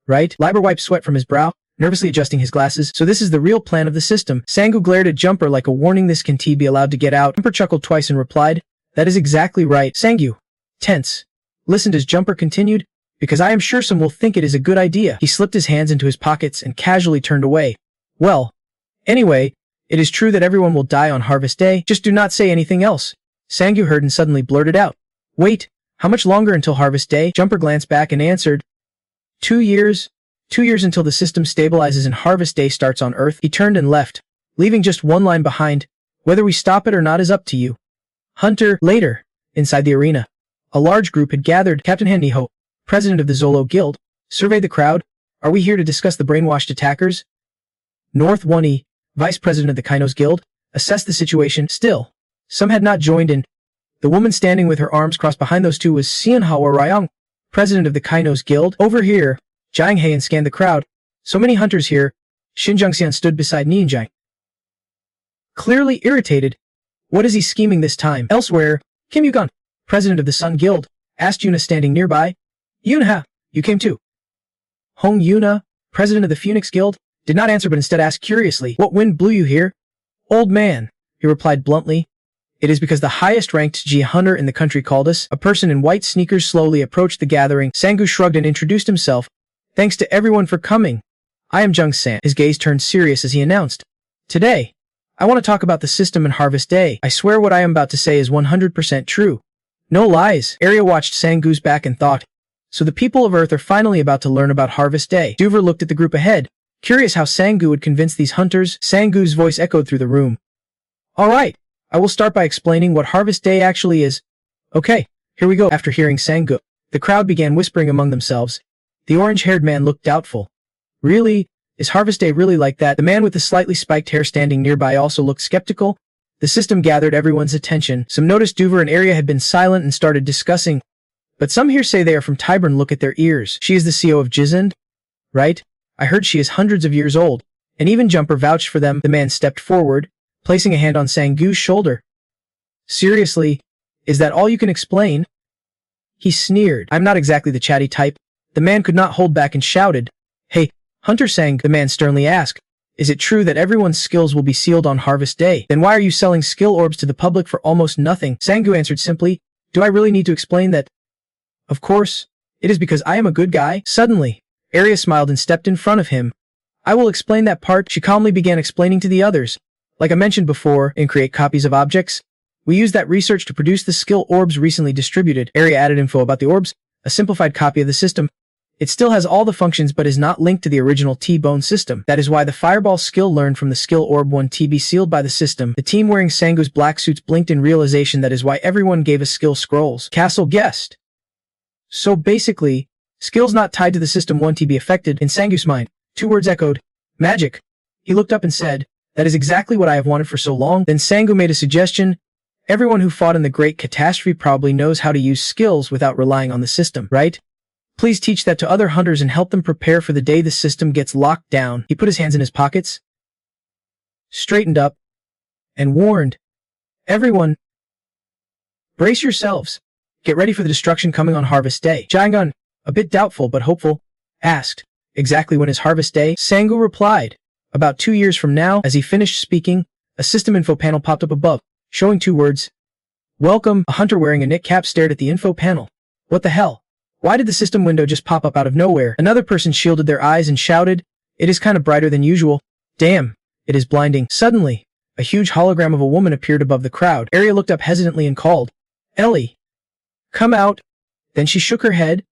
Right? Liber wiped sweat from his brow, nervously adjusting his glasses. So this is the real plan of the system. Sangu glared at Jumper like a warning. This can be allowed to get out. Jumper chuckled twice and replied, that is exactly right. Sangu, tense, listened as Jumper continued, because I am sure some will think it is a good idea. He slipped his hands into his pockets and casually turned away. Well, anyway, it is true that everyone will die on Harvest Day. Just do not say anything else. Sangu heard and suddenly blurted out. Wait, how much longer until Harvest Day? Jumper glanced back and answered. 2 years. 2 years until the system stabilizes and Harvest Day starts on Earth. He turned and left, leaving just one line behind. Whether we stop it or not is up to you. Hunter, later, inside the arena. A large group had gathered. Captain Hanniho, president of the Zolo Guild, surveyed the crowd. Are we here to discuss the brainwashed attackers? North One-E, vice president of the Kainos Guild, assessed the situation. Still, some had not joined in. The woman standing with her arms crossed behind those two was Xianhao Ryong, president of the Kainos Guild. Over here, Jiang Heian scanned the crowd. So many hunters here. Xin Zhengxian stood beside Nianjiang, clearly irritated. What is he scheming this time? Elsewhere, Kim Yugan, president of the Sun Guild, asked Yuna standing nearby. Yuna, you came too. Hong Yuna, president of the Phoenix Guild, did not answer but instead asked curiously, what wind blew you here? Old man, he replied bluntly. It is because the highest-ranked G hunter in the country called us. A person in white sneakers slowly approached the gathering. Sangu shrugged and introduced himself. Thanks to everyone for coming. I am Jung San. His gaze turned serious as he announced. Today, I want to talk about the system and Harvest Day. I swear what I am about to say is 100% true. No lies. Arya watched Sangu's back and thought. So the people of Earth are finally about to learn about Harvest Day. Duver looked at the group ahead, curious how Sangu would convince these hunters. Sangu's voice echoed through the room. Alright, I will start by explaining what Harvest Day actually is. Okay, here we go. After hearing Sangu, the crowd began whispering among themselves. The orange-haired man looked doubtful. Really? Is Harvest Day really like that? The man with the slightly spiked hair standing nearby also looked skeptical. The system gathered everyone's attention. Some noticed Duver and Arya had been silent and started discussing. But some here say they are from Tybern. Look at their ears. She is the CEO of Jizend, right? I heard she is hundreds of years old. And even Jumper vouched for them. The man stepped forward, placing a hand on Sangu's shoulder. Seriously? Is that all you can explain? He sneered. I'm not exactly the chatty type. The man could not hold back and shouted. Hey, Hunter Sang, the man sternly asked. Is it true that everyone's skills will be sealed on Harvest Day? Then why are you selling skill orbs to the public for almost nothing? Sangu answered simply. Do I really need to explain that? Of course. It is because I am a good guy. Suddenly, Arya smiled and stepped in front of him. I will explain that part. She calmly began explaining to the others. Like I mentioned before, in create copies of objects, we use that research to produce the skill orbs recently distributed. Arya added info about the orbs, a simplified copy of the system. It still has all the functions but is not linked to the original T-Bone system. That is why the Fireball skill learned from the skill orb 1T be sealed by the system. The team wearing Sangu's black suits blinked in realization that is why everyone gave us skill scrolls. Castle guessed. So basically, skills not tied to the system 1T be affected. In Sangu's mind, 2 words echoed. Magic. He looked up and said, that is exactly what I have wanted for so long. Then Sangu made a suggestion. Everyone who fought in the Great Catastrophe probably knows how to use skills without relying on the system, right? Please teach that to other hunters and help them prepare for the day the system gets locked down. He put his hands in his pockets, straightened up, and warned. Everyone, brace yourselves. Get ready for the destruction coming on Harvest Day. Jiangun, a bit doubtful but hopeful, asked, exactly when is Harvest Day? Sangu replied, about 2 years from now. As he finished speaking, a system info panel popped up above, showing 2 words. Welcome. A hunter wearing a knit cap stared at the info panel. What the hell? Why did the system window just pop up out of nowhere? Another person shielded their eyes and shouted, it is kind of brighter than usual. Damn, it is blinding. Suddenly, a huge hologram of a woman appeared above the crowd. Arya looked up hesitantly and called, Ellie, come out. Then she shook her head.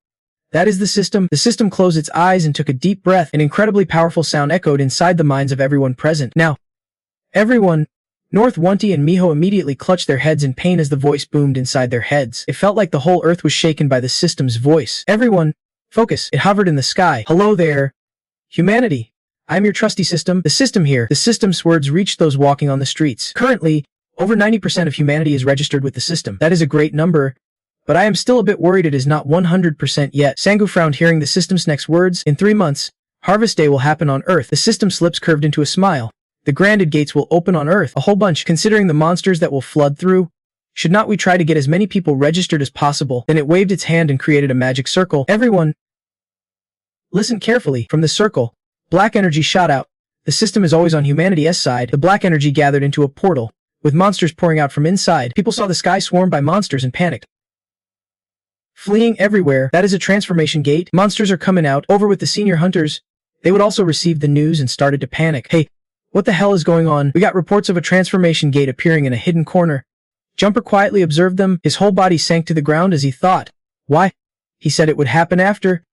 That is the system. The system closed its eyes and took a deep breath. An incredibly powerful sound echoed inside the minds of everyone present. Now, everyone, North Wunty and Miho immediately clutched their heads in pain as the voice boomed inside their heads. It felt like the whole earth was shaken by the system's voice. Everyone, focus. It hovered in the sky. Hello there, humanity. I'm your trusty system. The system here. The system's words reached those walking on the streets. Currently, Over 90% of humanity is registered with the system. That is a great number, but I am still a bit worried it is not 100% yet. Sangu frowned hearing the system's next words. In 3 months, Harvest Day will happen on Earth. The system's lips curved into a smile. The granted gates will open on Earth. A whole bunch, considering the monsters that will flood through. Should not we try to get as many people registered as possible? Then it waved its hand and created a magic circle. Everyone, listen carefully. From the circle, black energy shot out. The system is always on humanity's side. The black energy gathered into a portal, with monsters pouring out from inside. People saw the sky swarmed by monsters and panicked, fleeing everywhere. That is a transformation gate. Monsters are coming out. Over with the senior hunters. They would also receive the news and started to panic. Hey, what the hell is going on? We got reports of a transformation gate appearing in a hidden corner. Jumper quietly observed them. His whole body sank to the ground as he thought. Why? He said it would happen after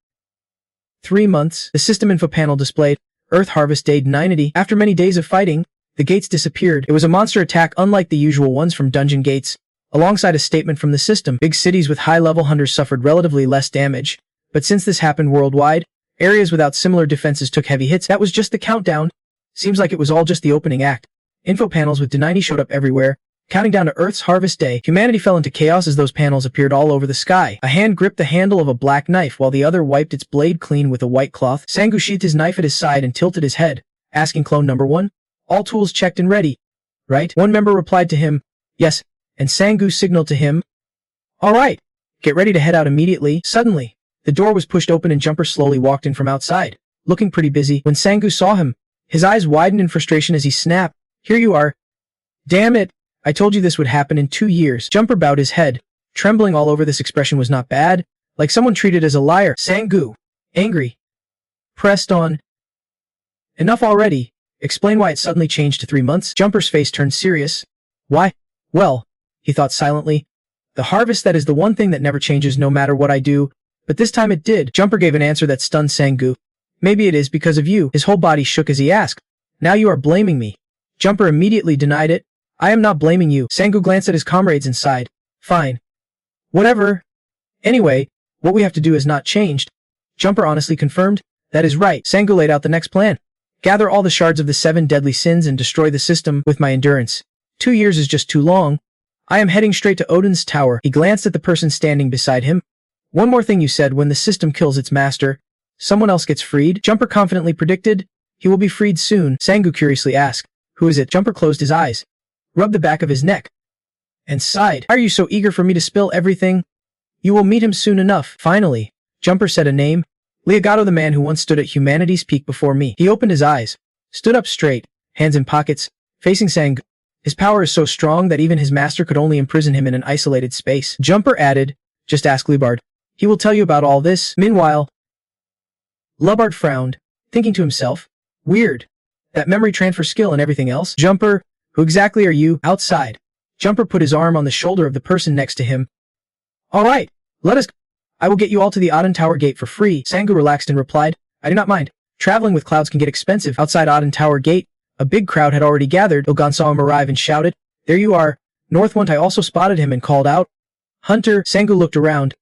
3 months. The system info panel displayed Earth Harvest Day 90. After many days of fighting, the gates disappeared. It was a monster attack unlike the usual ones from dungeon gates. Alongside a statement from the system, big cities with high-level hunters suffered relatively less damage. But since this happened worldwide, areas without similar defenses took heavy hits. That was just the countdown. Seems like it was all just the opening act. Info panels with D90 showed up everywhere, counting down to Earth's Harvest Day. Humanity fell into chaos as those panels appeared all over the sky. A hand gripped the handle of a black knife while the other wiped its blade clean with a white cloth. Sangu sheathed his knife at his side and tilted his head, asking clone number 1, all tools checked and ready, right? One member replied to him, yes, and Sangu signaled to him, all right, get ready to head out immediately. Suddenly, the door was pushed open and Jumper slowly walked in from outside, looking pretty busy. When Sangu saw him, his eyes widened in frustration as he snapped, here you are. Damn it, I told you this would happen in 2 years. Jumper bowed his head, trembling all over. This expression was not bad, like someone treated as a liar. Sangu, angry, pressed on. Enough already. Explain why it suddenly changed to 3 months. Jumper's face turned serious. Why? Well, he thought silently. The harvest, that is the one thing that never changes no matter what I do, but this time it did. Jumper gave an answer that stunned Sangu. Maybe it is because of you. His whole body shook as he asked. Now you are blaming me. Jumper immediately denied it. I am not blaming you. Sangu glanced at his comrades and sighed. Fine. Whatever. Anyway, what we have to do has not changed. Jumper honestly confirmed. That is right. Sangu laid out the next plan. Gather all the shards of the 7 deadly sins and destroy the system with my endurance. 2 years is just too long. I am heading straight to Odin's tower. He glanced at the person standing beside him. One more thing you said, when the system kills its master, someone else gets freed. Jumper confidently predicted. He will be freed soon. Sangu curiously asked. Who is it? Jumper closed his eyes, rubbed the back of his neck, and sighed. Are you so eager for me to spill everything? You will meet him soon enough. Finally, Jumper said a name. Leogato, the man who once stood at humanity's peak before me. He opened his eyes, stood up straight, hands in pockets, facing Sangu. His power is so strong that even his master could only imprison him in an isolated space. Jumper added, just ask Lubard. He will tell you about all this. Meanwhile, Lubard frowned, thinking to himself, weird. That memory transfer skill and everything else. Jumper, who exactly are you? Outside. Jumper put his arm on the shoulder of the person next to him. All right, let us go. I will get you all to the Odin Tower gate for free. Sangu relaxed and replied, I do not mind. Traveling with clouds can get expensive. Outside Odin Tower gate, a big crowd had already gathered. Ilgan saw him arrive and shouted, there you are. Northwant also spotted him and called out, Hunter. Sangu looked around,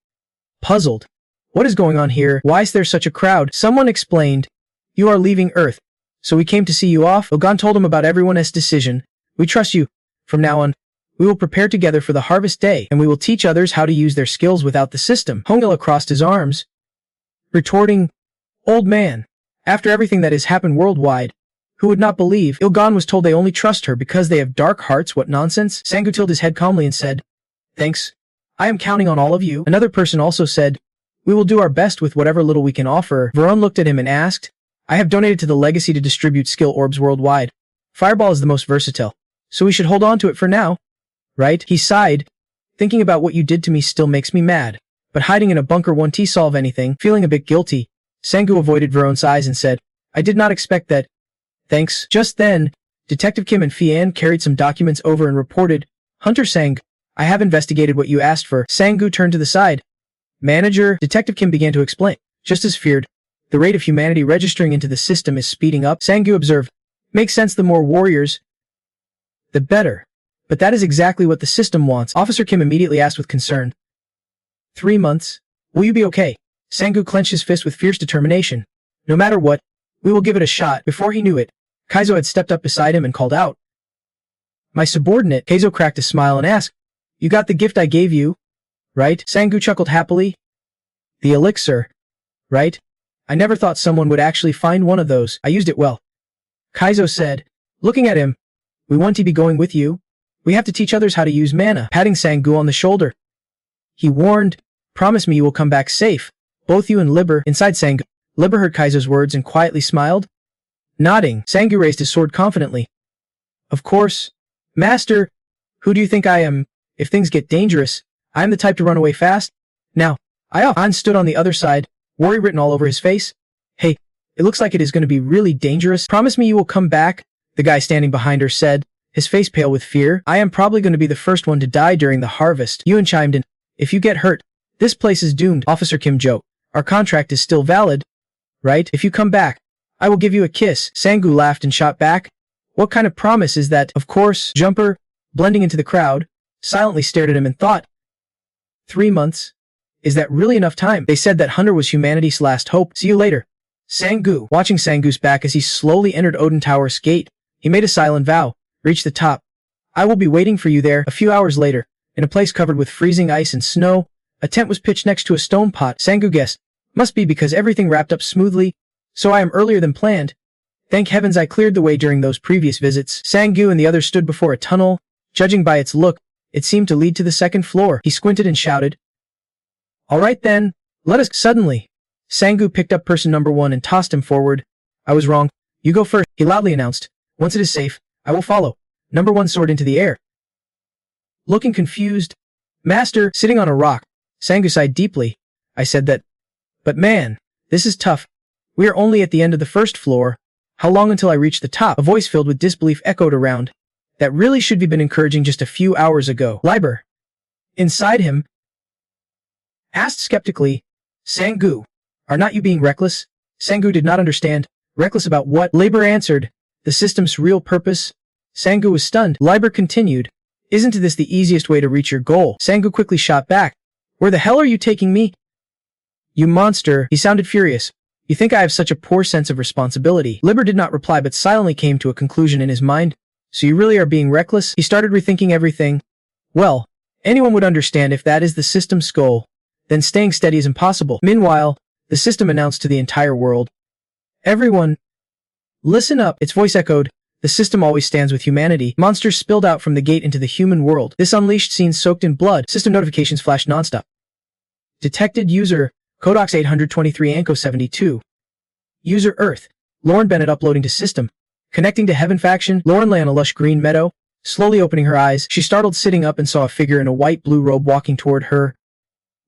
puzzled. What is going on here? Why is there such a crowd? Someone explained, you are leaving Earth, so we came to see you off. Ilgan told him about everyone's decision. We trust you. From now on, we will prepare together for the harvest day, and we will teach others how to use their skills without the system. Hongila crossed his arms, retorting, old man, after everything that has happened worldwide, who would not believe? Ilgan was told they only trust her because they have dark hearts. What nonsense? Sangu tilted his head calmly and said, thanks. I am counting on all of you. Another person also said, we will do our best with whatever little we can offer. Veron looked at him and asked, I have donated to the legacy to distribute skill orbs worldwide. Fireball is the most versatile, so we should hold on to it for now. Right? He sighed. Thinking about what you did to me still makes me mad, but hiding in a bunker won't solve anything. Feeling a bit guilty, Sangu avoided Veron's eyes and said, I did not expect that. Thanks. Just then, Detective Kim and Fian carried some documents over and reported, Hunter Sang, I have investigated what you asked for. Sangu turned to the side. Manager, Detective Kim began to explain. Just as feared, the rate of humanity registering into the system is speeding up. Sangu observed, makes sense, the more warriors, the better. But that is exactly what the system wants. Officer Kim immediately asked with concern. 3 months? Will you be okay? Sangu clenched his fist with fierce determination. No matter what, we will give it a shot. Before he knew it, Kaizo had stepped up beside him and called out, My subordinate, Keizo cracked a smile and asked, "You got the gift I gave you, right?" Sangu chuckled happily. "The elixir, right? I never thought someone would actually find one of those. I used it well." Keizo said, looking at him, "We want to be going with you. We have to teach others how to use mana," patting Sangu on the shoulder. He warned, "Promise me you will come back safe, both you and Liber." Inside Sangu, Liber heard Kaizo's words and quietly smiled. Nodding, Sangu raised his sword confidently. "Of course, Master. Who do you think I am? If things get dangerous, I am the type to run away fast. Now, An stood on the other side, worry written all over his face. "Hey, it looks like it is going to be really dangerous. Promise me you will come back," the guy standing behind her said, his face pale with fear. "I am probably going to be the first one to die during the harvest." Yun chimed in, "If you get hurt, this place is doomed." Officer Kim joked, "Our contract is still valid, right? If you come back, I will give you a kiss." Sangu laughed and shot back, "What kind of promise is that?" Of course, Jumper, blending into the crowd, silently stared at him and thought, 3 months? Is that really enough time? They said that Hunter was humanity's last hope. See you later. Sangu, watching Sangu's back as he slowly entered Odin Tower's gate, he made a silent vow, reached the top. "I will be waiting for you there." A few hours later, in a place covered with freezing ice and snow, a tent was pitched next to a stone pot. Sangu guessed, "Must be because everything wrapped up smoothly, so I am earlier than planned. Thank heavens I cleared the way during those previous visits." Sangu and the others stood before a tunnel. Judging by its look, it seemed to lead to the second floor. He squinted and shouted, "All right then, let us." Suddenly, Sangu picked up person number 1 and tossed him forward. "I was wrong. You go first," he loudly announced. "Once it is safe, I will follow." Number 1 soared into the air. Looking confused, "Master," sitting on a rock, Sangu sighed deeply. "I said that. But man, this is tough. We are only at the end of the first floor. How long until I reach the top?" A voice filled with disbelief echoed around. "That really should have been encouraging just a few hours ago." Liber, inside him, asked skeptically, "Sangu, are not you being reckless?" Sangu did not understand. "Reckless about what?" Liber answered, "The system's real purpose." Sangu was stunned. Liber continued, "Isn't this the easiest way to reach your goal?" Sangu quickly shot back, "Where the hell are you taking me? You monster." He sounded furious. "You think I have such a poor sense of responsibility?" Liber did not reply but silently came to a conclusion in his mind. "So you really are being reckless?" He started rethinking everything. Well, anyone would understand if that is the system's goal. Then staying steady is impossible. Meanwhile, the system announced to the entire world, "Everyone, listen up." Its voice echoed, "The system always stands with humanity." Monsters spilled out from the gate into the human world. This unleashed scenes soaked in blood. System notifications flashed nonstop. Detected user, Codox 823 Anko 72. User Earth, Lauren Bennett uploading to system. Connecting to Heaven Faction, Lauren lay on a lush green meadow. Slowly opening her eyes, she startled sitting up and saw a figure in a white-blue robe walking toward her.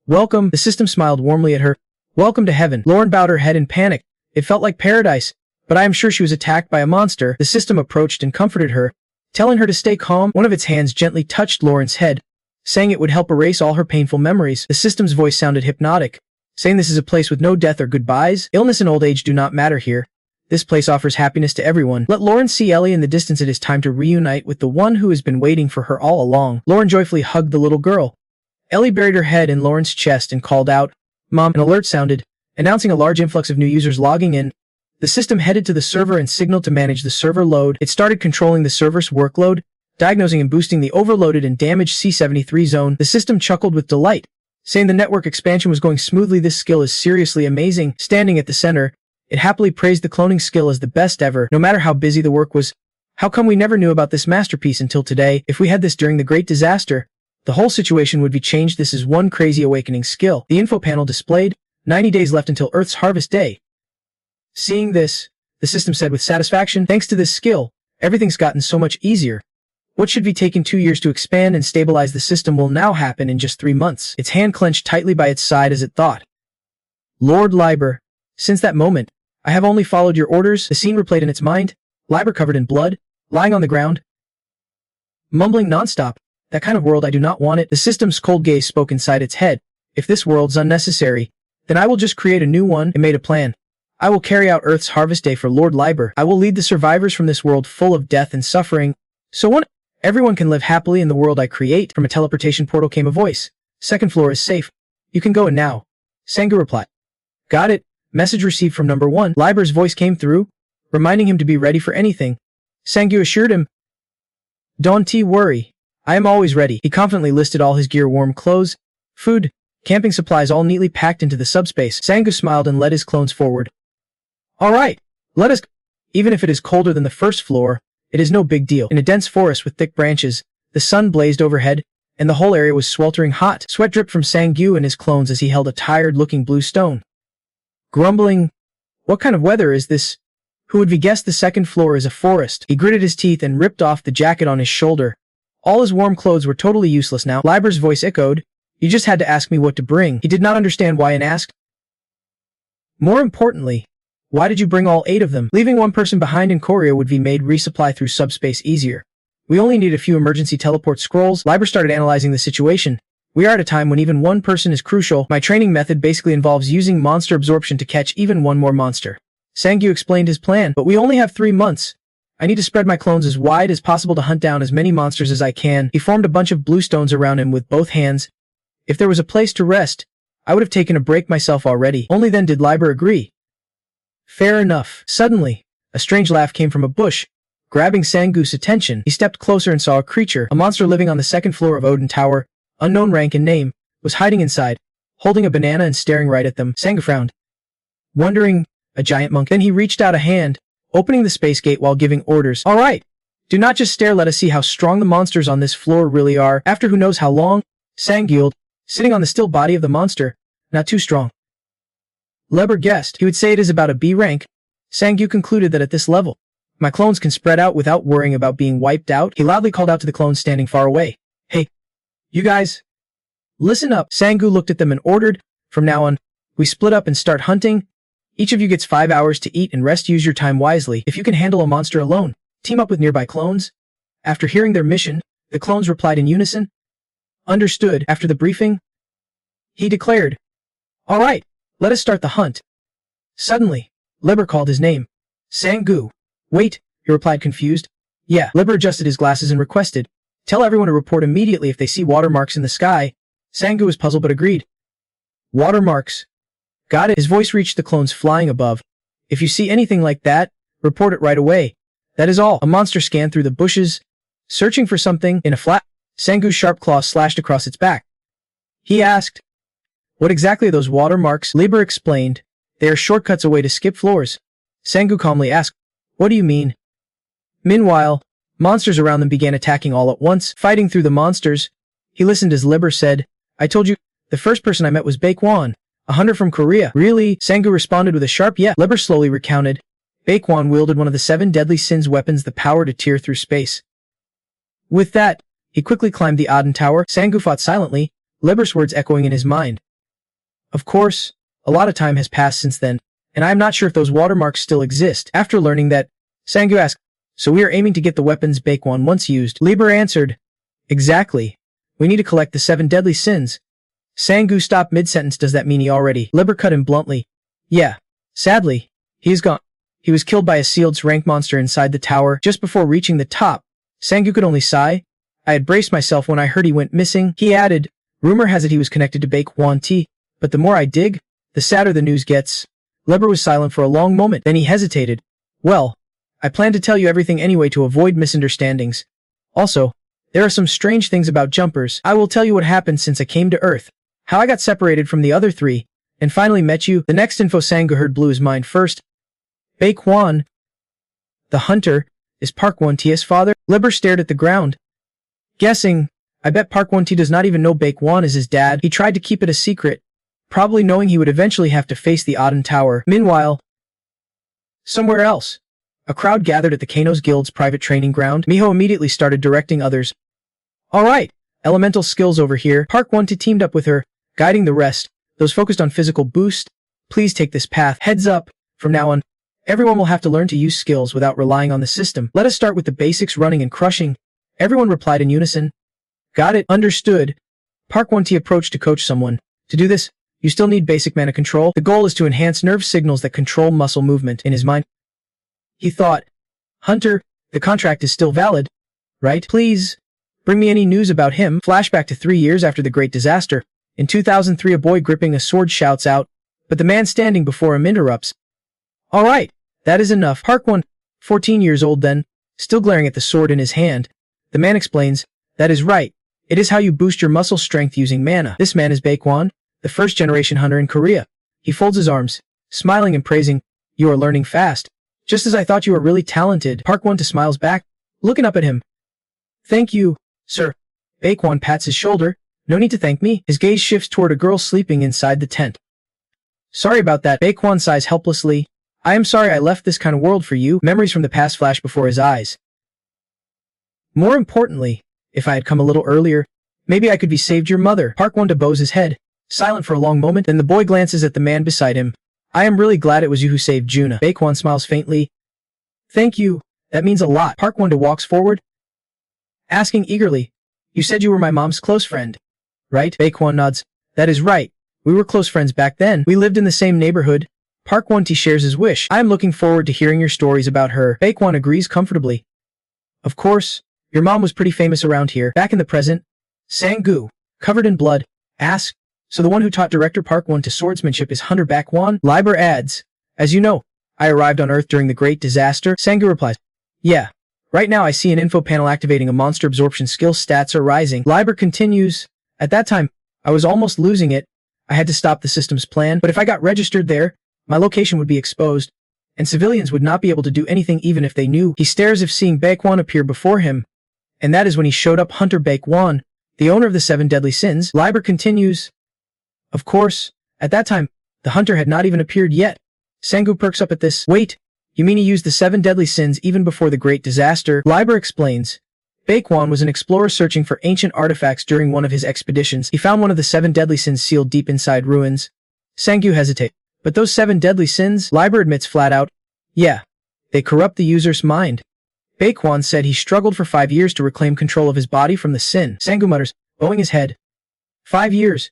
"Welcome," the system smiled warmly at her. "Welcome to heaven." Lauren bowed her head in panic. It felt like paradise, but I am sure she was attacked by a monster. The system approached and comforted her, telling her to stay calm. One of its hands gently touched Lauren's head, saying it would help erase all her painful memories. The system's voice sounded hypnotic, saying this is a place with no death or goodbyes. Illness and old age do not matter here. This place offers happiness to everyone. Let Lauren see Ellie in the distance. It is time to reunite with the one who has been waiting for her all along. Lauren joyfully hugged the little girl. Ellie buried her head in Lauren's chest and called out, "Mom." An alert sounded, announcing a large influx of new users logging in. The system headed to the server and signaled to manage the server load. It started controlling the server's workload, diagnosing and boosting the overloaded and damaged C73 zone. The system chuckled with delight, saying the network expansion was going smoothly. "This skill is seriously amazing." Standing at the center, it happily praised the cloning skill as the best ever, no matter how busy the work was. "How come we never knew about this masterpiece until today? If we had this during the Great Disaster, the whole situation would be changed. This is one crazy awakening skill." The info panel displayed, 90 days left until Earth's harvest day. Seeing this, the system said with satisfaction, "Thanks to this skill, everything's gotten so much easier. What should be taking 2 years to expand and stabilize the system will now happen in just 3 months. Its hand clenched tightly by its side as it thought. "Lord Liber, since that moment, I have only followed your orders." The scene replayed in its mind, Liber covered in blood, lying on the ground, mumbling nonstop, "That kind of world I do not want it." The system's cold gaze spoke inside its head. "If this world's unnecessary, then I will just create a new one." It made a plan. "I will carry out Earth's harvest day for Lord Liber. I will lead the survivors from this world full of death and suffering, so everyone can live happily in the world I create." From a teleportation portal came a voice. "Second floor is safe. You can go in now." Sangu replied. "Got it." Message received from number 1. Liber's voice came through, reminding him to be ready for anything. Sangu assured him, Don't worry. I am always ready. He confidently listed all his gear: warm clothes, food, camping supplies, all neatly packed into the subspace. Sangu smiled and led his clones forward. All right, let us... Even if it is colder than the first floor, it is no big deal. In a dense forest with thick branches, the sun blazed overhead, and the whole area was sweltering hot. Sweat dripped from Sangu and his clones as he held a tired-looking blue stone. Grumbling, "What kind of weather is this? Who would have guessed the second floor is a forest?" He gritted his teeth and ripped off the jacket on his shoulder. All his warm clothes were totally useless now. Liber's voice echoed, "You just had to ask me what to bring." He did not understand why and asked, "More importantly, why did you bring all 8 of them? Leaving one person behind in Korea would be made resupply through subspace easier. We only need a few emergency teleport scrolls." Liber started analyzing the situation. "We are at a time when even one person is crucial. My training method basically involves using monster absorption to catch even one more monster." Sangu explained his plan, "But we only have 3 months. I need to spread my clones as wide as possible to hunt down as many monsters as I can." He formed a bunch of blue stones around him with both hands. "If there was a place to rest, I would have taken a break myself already." Only then did Liber agree. "Fair enough." Suddenly, a strange laugh came from a bush, grabbing Sangu's attention. He stepped closer and saw a creature, a monster living on the second floor of Odin Tower, unknown rank and name, was hiding inside, holding a banana and staring right at them. Sangu frowned, wondering, a giant monk. Then he reached out a hand, opening the space gate while giving orders. "All right, do not just stare, let us see how strong the monsters on this floor really are." After who knows how long, Sang yelled, sitting on the still body of the monster, "Not too strong." Liber guessed he would say it is about a B rank. Sangu concluded that at this level, my clones can spread out without worrying about being wiped out. He loudly called out to the clones standing far away, "Hey, you guys, listen up." Sangu looked at them and ordered, "From now on, we split up and start hunting. Each of you gets 5 hours to eat and rest. Use your time wisely. If you can handle a monster alone, team up with nearby clones." After hearing their mission, the clones replied in unison, "Understood." After the briefing, he declared, "All right, let us start the hunt." Suddenly, Liber called his name. "Sangu." "Wait," he replied confused. "Yeah." Liber adjusted his glasses and requested, "Tell everyone to report immediately if they see watermarks in the sky." Sangu was puzzled but agreed. "Watermarks. Got it." His voice reached the clones flying above. "If you see anything like that, report it right away. That is all." A monster scanned through the bushes, searching for something. In a flash, Sangu's sharp claws slashed across its back. He asked, "What exactly are those watermarks?" Liber explained, "They are shortcuts away to skip floors." Sangu calmly asked, "What do you mean?" Meanwhile, monsters around them began attacking all at once, fighting through the monsters. He listened as Liber said, "I told you, the first person I met was Baekwan, a hunter from Korea." "Really?" Sangu responded with a sharp "yeah." Liber slowly recounted. Baekwan wielded one of the 7 deadly sins weapons, the power to tear through space. With that, he quickly climbed the Odin Tower. Sangu fought silently, Liber's words echoing in his mind. Of course, a lot of time has passed since then, and I am not sure if those watermarks still exist. After learning that, Sangu asked, "So we are aiming to get the weapons Baekwan once used?" Liber answered, "Exactly. We need to collect the 7 deadly sins." Sangu stopped mid-sentence. "Does that mean he already?" Liber cut him bluntly. "Yeah. Sadly, he is gone. He was killed by a sealed rank monster inside the tower just before reaching the top." Sangu could only sigh. "I had braced myself when I heard he went missing." He added, "Rumor has it he was connected to Baekwan T, but the more I dig, the sadder the news gets." Liber was silent for a long moment, then he hesitated. "Well, I plan to tell you everything anyway to avoid misunderstandings. Also, there are some strange things about jumpers. I will tell you what happened since I came to Earth, how I got separated from the other 3, and finally met you." The next info Sangu heard blew his mind first. Baekwan, the hunter, is Park Won-T's father? Liber stared at the ground, guessing, I bet Park Won-T does not even know Baekwan is his dad. He tried to keep it a secret, probably knowing he would eventually have to face the Odin Tower. Meanwhile, somewhere else, a crowd gathered at the Kano's Guild's private training ground. Miho immediately started directing others. "All right, elemental skills over here." Park Won-T teamed up with her, guiding the rest, those focused on physical boost. "Please take this path. Heads up, from now on, everyone will have to learn to use skills without relying on the system. Let us start with the basics, running and crushing." Everyone replied in unison. "Got it." "Understood." Park Won-T approached to coach someone. "To do this, you still need basic mana control. The goal is to enhance nerve signals that control muscle movement." In his mind, he thought, "Hunter, the contract is still valid, right? Please, bring me any news about him." Flashback to 3 years after the Great Disaster. In 2003, a boy gripping a sword shouts out, but the man standing before him interrupts. "All right, that is enough." Park Won, 14 years old then, still glaring at the sword in his hand, The man explains, that is right. It is how you boost your muscle strength using mana. This man is Baekwon, the first-generation hunter in Korea. He folds his arms, smiling and praising, you are learning fast. Just as I thought you were really talented. Park Won-tae smiles back, looking up at him. Thank you, sir. Baekwon pats his shoulder. No need to thank me. His gaze shifts toward a girl sleeping inside the tent. Sorry about that. Baekwon sighs helplessly. I am sorry I left this kind of world for you. Memories from the past flash before his eyes. More importantly, if I had come a little earlier, maybe I could be saved your mother. Park Won-tae bows his head, silent for a long moment, then the boy glances at the man beside him. I am really glad it was you who saved Juna. Baekwon smiles faintly. Thank you. That means a lot. Park Won-tae walks forward, asking eagerly, you said you were my mom's close friend, right? Baekwon nods. That is right. We were close friends back then. We lived in the same neighborhood. Park Won-tae shares his wish. I am looking forward to hearing your stories about her. Baekwon agrees comfortably. Of course, your mom was pretty famous around here. Back in the present, Sang-gu, covered in blood, asks, so the one who taught director Park Won-tae swordsmanship is Hunter Baekwon? Liber adds, as you know, I arrived on Earth during the Great Disaster. Sang-gu replies, yeah. Right now I see an info panel activating a monster absorption skill. Stats are rising. Liber continues, at that time, I was almost losing it. I had to stop the system's plan, but if I got registered there, my location would be exposed, and civilians would not be able to do anything even if they knew. He stares if seeing Baekwon appear before him, and that is when he showed up. Hunter Baekwon, the owner of the 7 deadly sins. Liber continues, of course, at that time, the hunter had not even appeared yet. Sang-gu perks up at this. Wait, you mean he used the 7 deadly sins even before the Great Disaster? Liber explains. Baekwon was an explorer searching for ancient artifacts during one of his expeditions. He found one of the 7 deadly sins sealed deep inside ruins. Sang-gu hesitates. But those 7 deadly sins? Liber admits flat out. Yeah. They corrupt the user's mind. Baekwon said he struggled for 5 years to reclaim control of his body from the sin. Sang-gu mutters, bowing his head. 5 years.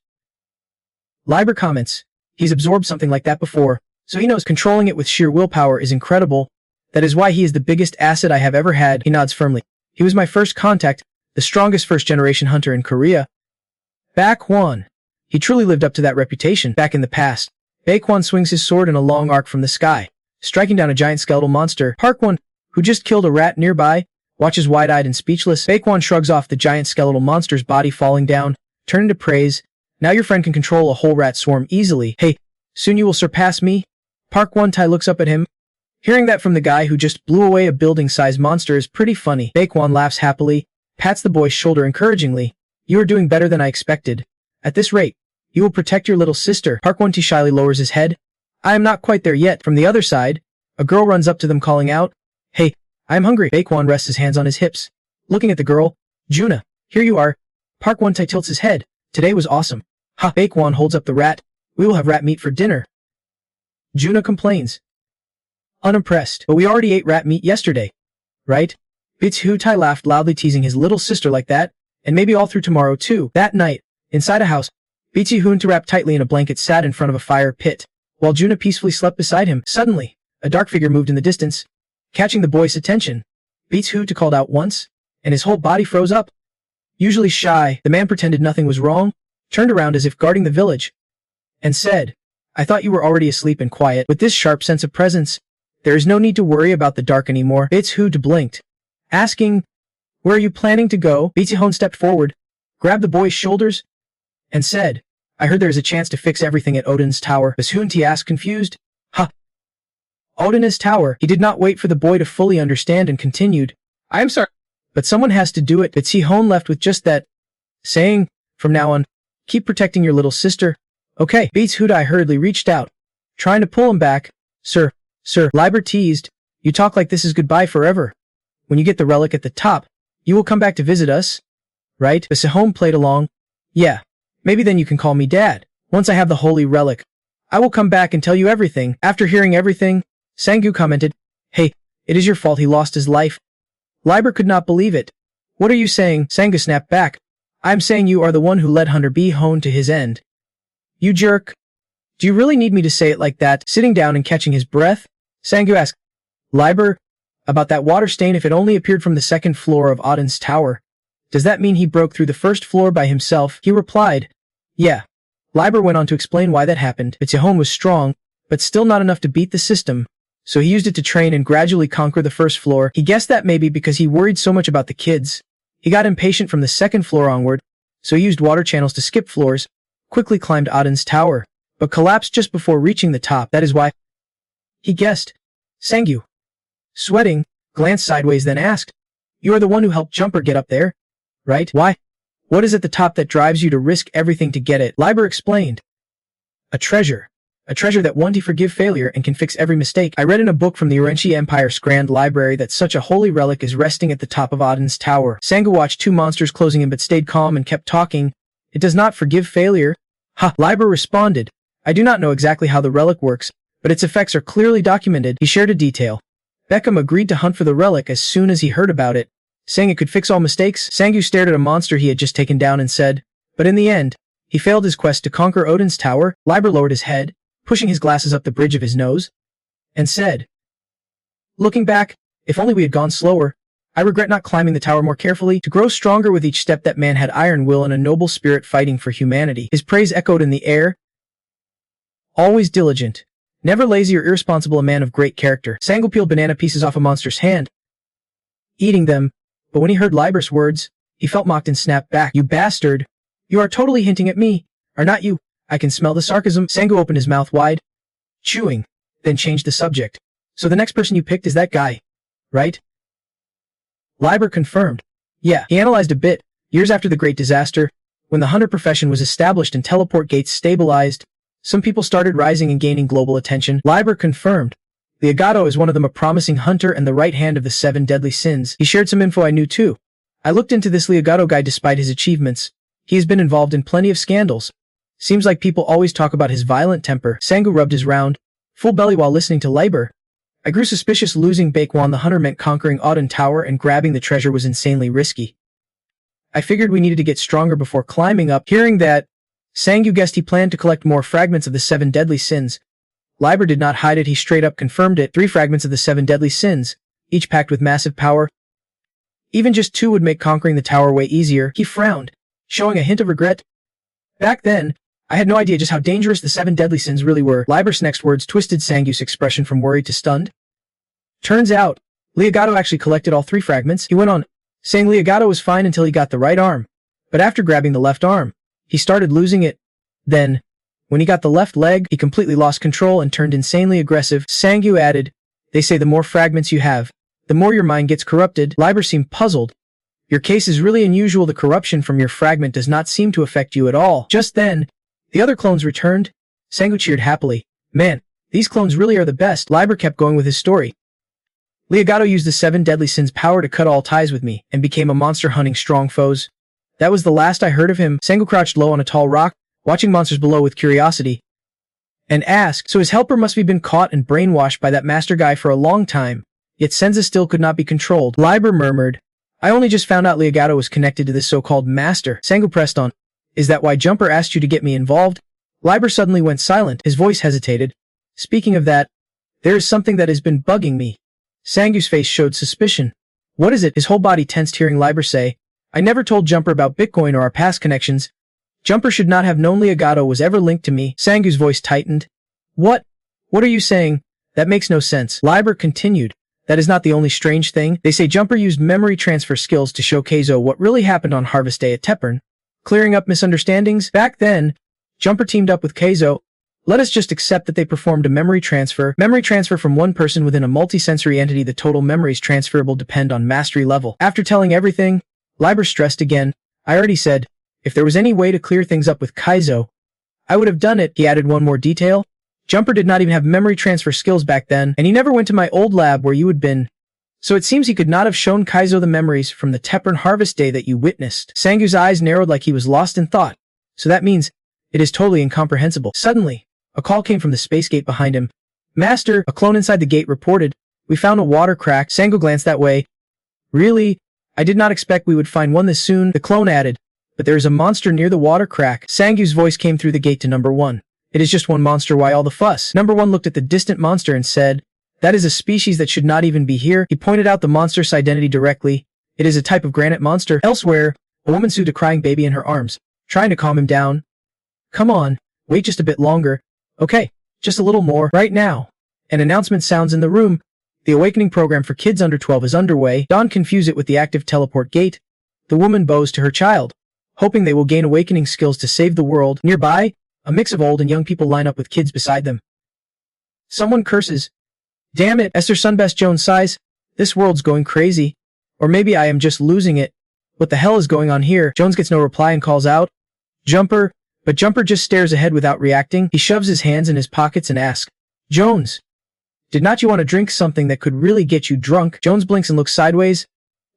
Liber comments. He's absorbed something like that before, so he knows controlling it with sheer willpower is incredible. That is why he is the biggest asset I have ever had. He nods firmly. He was my first contact, the strongest first-generation hunter in Korea. Baekwon. He truly lived up to that reputation. Back in the past, Baekwon swings his sword in a long arc from the sky, striking down a giant skeletal monster. Park Won, who just killed a rat nearby, watches wide-eyed and speechless. Baekwon shrugs off the giant skeletal monster's body falling down, turning to praise. Now your friend can control a whole rat swarm easily. Hey, soon you will surpass me? Park Won-tae looks up at him. Hearing that from the guy who just blew away a building-sized monster is pretty funny. Baekwon laughs happily, pats the boy's shoulder encouragingly. You are doing better than I expected. At this rate, you will protect your little sister. Park Won-tae shyly lowers his head. I am not quite there yet. From the other side, a girl runs up to them calling out, Hey, I am hungry. Baekwon rests his hands on his hips, looking at the girl. Juna, here you are. Park Won-tae tilts his head. Today was awesome. Ha! Baekwon holds up the rat. We will have rat meat for dinner. Juna complains. Unimpressed. But we already ate rat meat yesterday. Right? Bitsu-tae laughed loudly, teasing his little sister like that, and maybe all through tomorrow too. That night, inside a house, Bitsu-tae wrapped tightly in a blanket sat in front of a fire pit, while Juna peacefully slept beside him. Suddenly, a dark figure moved in the distance, catching the boy's attention. Bitsu-tae called out once, and his whole body froze up. Usually shy, the man pretended nothing was wrong, turned around as if guarding the village, and said, I thought you were already asleep and quiet. With this sharp sense of presence, there is no need to worry about the dark anymore. Bitsu-tae blinked, asking, Where are you planning to go? Bitsu-tae stepped forward, grabbed the boy's shoulders, and said, I heard there is a chance to fix everything at Odin's tower. Bitsu-tae asked, confused. Huh? Odin's tower? He did not wait for the boy to fully understand and continued, I am sorry, but someone has to do it. Bitsu-tae left with just that, saying, From now on, keep protecting your little sister. Okay. Bitsu-tae hurriedly reached out, trying to pull him back. Sir, Liber teased, you talk like this is goodbye forever. When you get the relic at the top, you will come back to visit us, right? Bitsu-tae played along. Yeah, maybe then you can call me Dad. Once I have the holy relic, I will come back and tell you everything. After hearing everything, Sang-gu commented, Hey, it is your fault he lost his life. Liber could not believe it. What are you saying? Sang-gu snapped back. I'm saying you are the one who led Hunter B-hone to his end. You jerk. Do you really need me to say it like that? Sitting down and catching his breath, Sang-gu asked, Liber, about that water stain, if it only appeared from the 2nd floor of Odin's tower, does that mean he broke through the 1st floor by himself? He replied, Yeah. Liber went on to explain why that happened. Bitsu-tae was strong, but still not enough to beat the system, so he used it to train and gradually conquer the 1st floor. He guessed that maybe because he worried so much about the kids, He got impatient from the second floor onward, so he used water channels to skip floors, quickly climbed Odin's tower, but collapsed just before reaching the top. That is why he guessed. Sangyu, sweating, glanced sideways then asked, "You are the one who helped Jumper get up there, right? Why? What is at the top that drives you to risk everything to get it?" Liber explained. A treasure. A treasure that won't forgive failure and can fix every mistake. I read in a book from the Urenchi Empire's Grand Library that such a holy relic is resting at the top of Odin's tower. Sangyu watched two monsters closing in but stayed calm and kept talking. It does not forgive failure. Ha! Liber responded. I do not know exactly how the relic works, but its effects are clearly documented. He shared a detail. Beckham agreed to hunt for the relic as soon as he heard about it, saying it could fix all mistakes. Sangyu stared at a monster he had just taken down and said, but in the end, he failed his quest to conquer Odin's tower. Liber lowered his head, pushing his glasses up the bridge of his nose, and said, looking back, if only we had gone slower. I regret not climbing the tower more carefully. To grow stronger with each step, that man had iron will and a noble spirit fighting for humanity. His praise echoed in the air. Always diligent, never lazy or irresponsible, a man of great character. Sangyu peeled banana pieces off a monster's hand, eating them, but when he heard Liber's words, he felt mocked and snapped back. You bastard! You are totally hinting at me, are not you? I can smell the sarcasm. Sangyu opened his mouth wide, chewing, then changed the subject. So the next person you picked is that guy, right? Liber confirmed. Yeah, he analyzed a bit. Years after the Great Disaster, when the hunter profession was established and teleport gates stabilized, some people started rising and gaining global attention. Liber confirmed. Liagato is one of them, a promising hunter and the right hand of the 7 deadly sins. He shared some info I knew too. I looked into this Liagato guy. Despite his achievements, he has been involved in plenty of scandals. Seems like people always talk about his violent temper. Sangyu rubbed his round, full belly while listening to Liber. I grew suspicious. Losing Baekwan the hunter meant conquering Odin Tower, and grabbing the treasure was insanely risky. I figured we needed to get stronger before climbing up. Hearing that, Sangyu guessed he planned to collect more fragments of the 7 deadly sins. Liber did not hide it. He straight up confirmed it. 3 fragments of the 7 deadly sins, each packed with massive power. Even just 2 would make conquering the tower way easier. He frowned, showing a hint of regret. Back then, I had no idea just how dangerous the 7 deadly sins really were. Liber's next words twisted Sangyu's expression from worried to stunned. Turns out, Liagato actually collected all 3 fragments. He went on, saying Liagato was fine until he got the right arm. But after grabbing the left arm, he started losing it. Then, when he got the left leg, he completely lost control and turned insanely aggressive. Sangyu added, they say the more fragments you have, the more your mind gets corrupted. Liber seemed puzzled. Your case is really unusual. The corruption from your fragment does not seem to affect you at all. Just then, the other clones returned. Sangyu cheered happily. Man, these clones really are the best. Liber kept going with his story. Liagato used the 7 deadly sins power to cut all ties with me, and became a monster hunting strong foes. That was the last I heard of him. Sangyu crouched low on a tall rock, watching monsters below with curiosity, and asked, so his helper must have been caught and brainwashed by that master guy for a long time, yet Senza still could not be controlled. Liber murmured, I only just found out Liagato was connected to this so-called master. Sangyu pressed on, is that why Jumper asked you to get me involved? Liber suddenly went silent. His voice hesitated. Speaking of that, there is something that has been bugging me. Sangyu's face showed suspicion. What is it? His whole body tensed hearing Liber say, I never told Jumper about Bitcoin or our past connections. Jumper should not have known Liagato was ever linked to me. Sangyu's voice tightened. What? What are you saying? That makes no sense. Liber continued. That is not the only strange thing. They say Jumper used memory transfer skills to show Keizo what really happened on Harvest Day at Tepern, clearing up misunderstandings. Back then, Jumper teamed up with Keizo. Let us just accept that they performed a memory transfer from one person within a multisensory entity. The total memories transferable depend on mastery level. After telling everything, Liber stressed again. I already said, if there was any way to clear things up with Keizo, I would have done it. He added one more detail. Jumper did not even have memory transfer skills back then, and he never went to my old lab where you had been. So it seems he could not have shown Keizo the memories from the Tepern Harvest Day that you witnessed. Sangyu's eyes narrowed like he was lost in thought. So that means, it is totally incomprehensible. Suddenly, a call came from the space gate behind him. Master, a clone inside the gate reported, we found a water crack. Sangyu glanced that way. Really? I did not expect we would find one this soon, the clone added. But there is a monster near the water crack. Sangyu's voice came through the gate to number 1. It is just one monster, why all the fuss? Number 1 looked at the distant monster and said, that is a species that should not even be here. He pointed out the monster's identity directly. It is a type of granite monster. Elsewhere, a woman soothed a crying baby in her arms, trying to calm him down. Come on, wait just a bit longer. Okay, just a little more. Right now. An announcement sounds in the room. The awakening program for kids under 12 is underway. Don't confuse it with the active teleport gate. The woman bows to her child, hoping they will gain awakening skills to save the world. Nearby, a mix of old and young people line up with kids beside them. Someone curses. Damn it, Esther Sunbest Jones sighs. This world's going crazy. Or maybe I am just losing it. What the hell is going on here? Jones gets no reply and calls out, Jumper, but Jumper just stares ahead without reacting. He shoves his hands in his pockets and asks, Jones, did not you want to drink something that could really get you drunk? Jones blinks and looks sideways.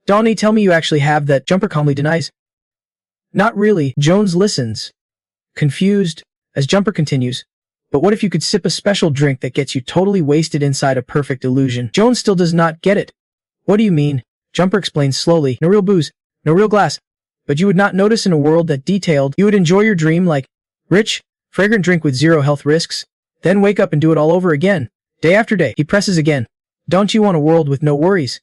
Donnie, tell me you actually have that. Jumper calmly denies. Not really. Jones listens, confused, as Jumper continues. But what if you could sip a special drink that gets you totally wasted inside a perfect illusion? Jones still does not get it. What do you mean? Jumper explains slowly. No real booze, no real glass. But you would not notice in a world that detailed. You would enjoy your dream like rich, fragrant drink with zero health risks, then wake up and do it all over again, day after day. He presses again. Don't you want a world with no worries,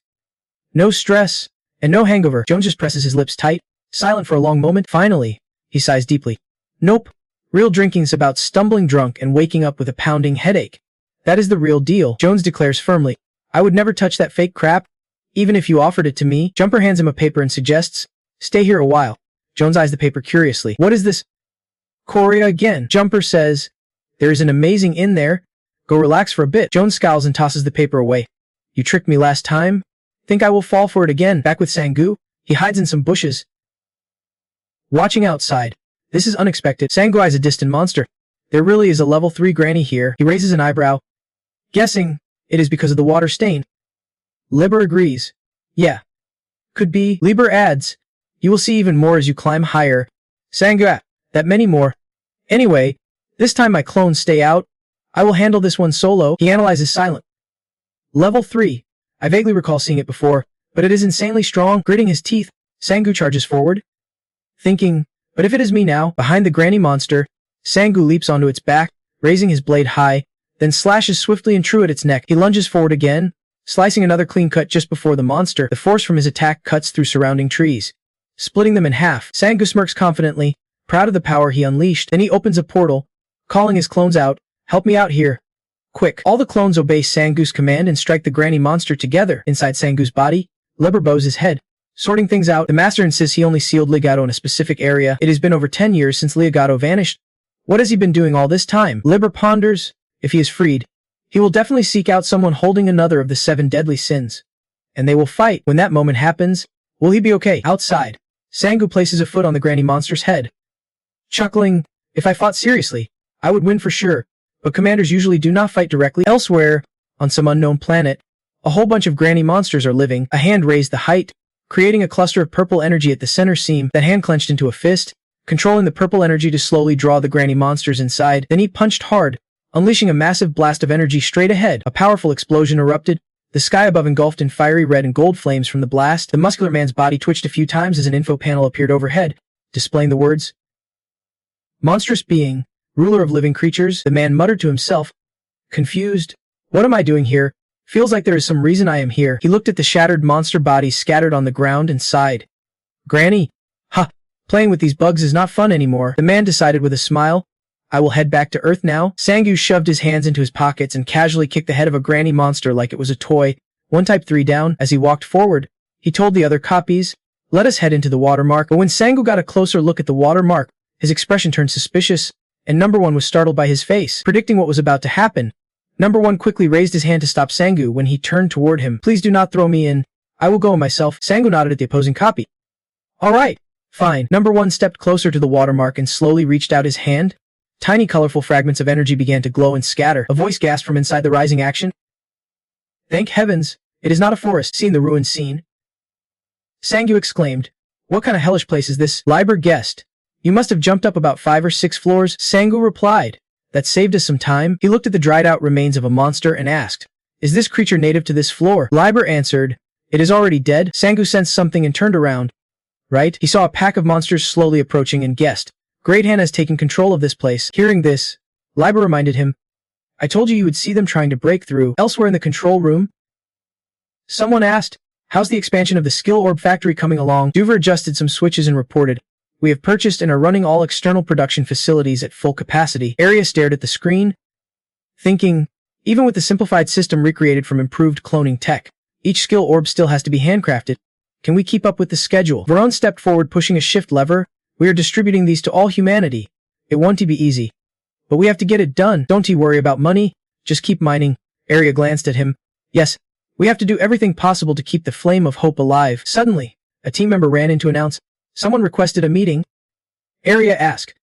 no stress, and no hangover? Jones just presses his lips tight, silent for a long moment. Finally, he sighs deeply. Nope. Real drinking's about stumbling drunk and waking up with a pounding headache. That is the real deal, Jones declares firmly. I would never touch that fake crap, even if you offered it to me. Jumper hands him a paper and suggests, stay here a while. Jones eyes the paper curiously. What is this? Korea again. Jumper says, there is an amazing inn there. Go relax for a bit. Jones scowls and tosses the paper away. You tricked me last time. Think I will fall for it again. Back with Sangu, he hides in some bushes, watching outside. This is unexpected. Sangu eyes a distant monster. There really is a level 3 granny here. He raises an eyebrow, guessing it is because of the water stain. Liber agrees. Yeah. Could be. Liber adds, you will see even more as you climb higher. Sangu, that many more. Anyway, this time my clones stay out. I will handle this one solo. He analyzes silent. Level 3. I vaguely recall seeing it before, but it is insanely strong. Gritting his teeth, Sangu charges forward, thinking, but if it is me now, behind the granny monster, Sangu leaps onto its back, raising his blade high, then slashes swiftly and true at its neck. He lunges forward again, slicing another clean cut just before the monster. The force from his attack cuts through surrounding trees, splitting them in half. Sangu smirks confidently, proud of the power he unleashed. Then he opens a portal, calling his clones out, help me out here. Quick. All the clones obey Sangu's command and strike the granny monster together. Inside Sangu's body, Liber bows his head, sorting things out. The master insists he only sealed Legato in a specific area. It has been over 10 years since Legato vanished. What has he been doing all this time? Liber ponders. If he is freed, he will definitely seek out someone holding another of the 7 deadly sins, and they will fight. When that moment happens, will he be okay? Outside, Sangu places a foot on the granny monster's head, chuckling, if I fought seriously, I would win for sure, but commanders usually do not fight directly. Elsewhere, on some unknown planet, a whole bunch of granny monsters are living. A hand raised the height, creating a cluster of purple energy at the center seam. That hand clenched into a fist, controlling the purple energy to slowly draw the granny monsters inside. Then he punched hard, unleashing a massive blast of energy straight ahead. A powerful explosion erupted, the sky above engulfed in fiery red and gold flames from the blast. The muscular man's body twitched a few times as an info panel appeared overhead, displaying the words, monstrous being, ruler of living creatures. The man muttered to himself, confused. What am I doing here? Feels like there is some reason I am here. He looked at the shattered monster bodies scattered on the ground and sighed. Granny? Ha! Playing with these bugs is not fun anymore. The man decided with a smile, I will head back to Earth now. Sangu shoved his hands into his pockets and casually kicked the head of a granny monster like it was a toy, one type 3 down. As he walked forward, he told the other copies, let us head into the watermark. But when Sangu got a closer look at the watermark, his expression turned suspicious, and Number 1 was startled by his face. Predicting what was about to happen, Number 1 quickly raised his hand to stop Sangu when he turned toward him. Please do not throw me in. I will go myself. Sangu nodded at the opposing copy. All right, fine. Number 1 stepped closer to the watermark and slowly reached out his hand. Tiny colorful fragments of energy began to glow and scatter. A voice gasped from inside the rising action. Thank heavens, it is not a forest. Seeing the ruined scene, Sangu exclaimed, what kind of hellish place is this? Liber guessed, you must have jumped up about 5 or 6 floors. Sangu replied, that saved us some time. He looked at the dried out remains of a monster and asked, is this creature native to this floor? Liber answered, it is already dead. Sangu sensed something and turned around. Right? He saw a pack of monsters slowly approaching and guessed, Great Han has taken control of this place. Hearing this, Liber reminded him, I told you would see them trying to break through. Elsewhere in the control room, someone asked, how's the expansion of the skill orb factory coming along? Duver adjusted some switches and reported, we have purchased and are running all external production facilities at full capacity. Arya stared at the screen, thinking, even with the simplified system recreated from improved cloning tech, each skill orb still has to be handcrafted. Can we keep up with the schedule? Varone stepped forward, pushing a shift lever. We are distributing these to all humanity. It won't be easy. But we have to get it done. Don't you worry about money. Just keep mining. Arya glanced at him. Yes, we have to do everything possible to keep the flame of hope alive. Suddenly, a team member ran in to announce, someone requested a meeting. Arya asked,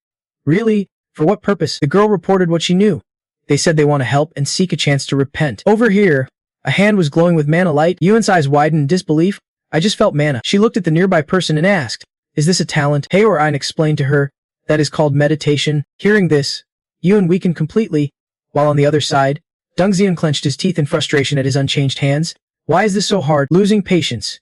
really? For what purpose? The girl reported what she knew. They said they want to help and seek a chance to repent. Over here, a hand was glowing with mana light. Yuan's eyes widened in disbelief. I just felt mana. She looked at the nearby person and asked, is this a talent? Haoran explained to her, that is called meditation. Hearing this, Yuan weakened completely, while on the other side, Dungzian clenched his teeth in frustration at his unchanged hands. Why is this so hard? Losing patience.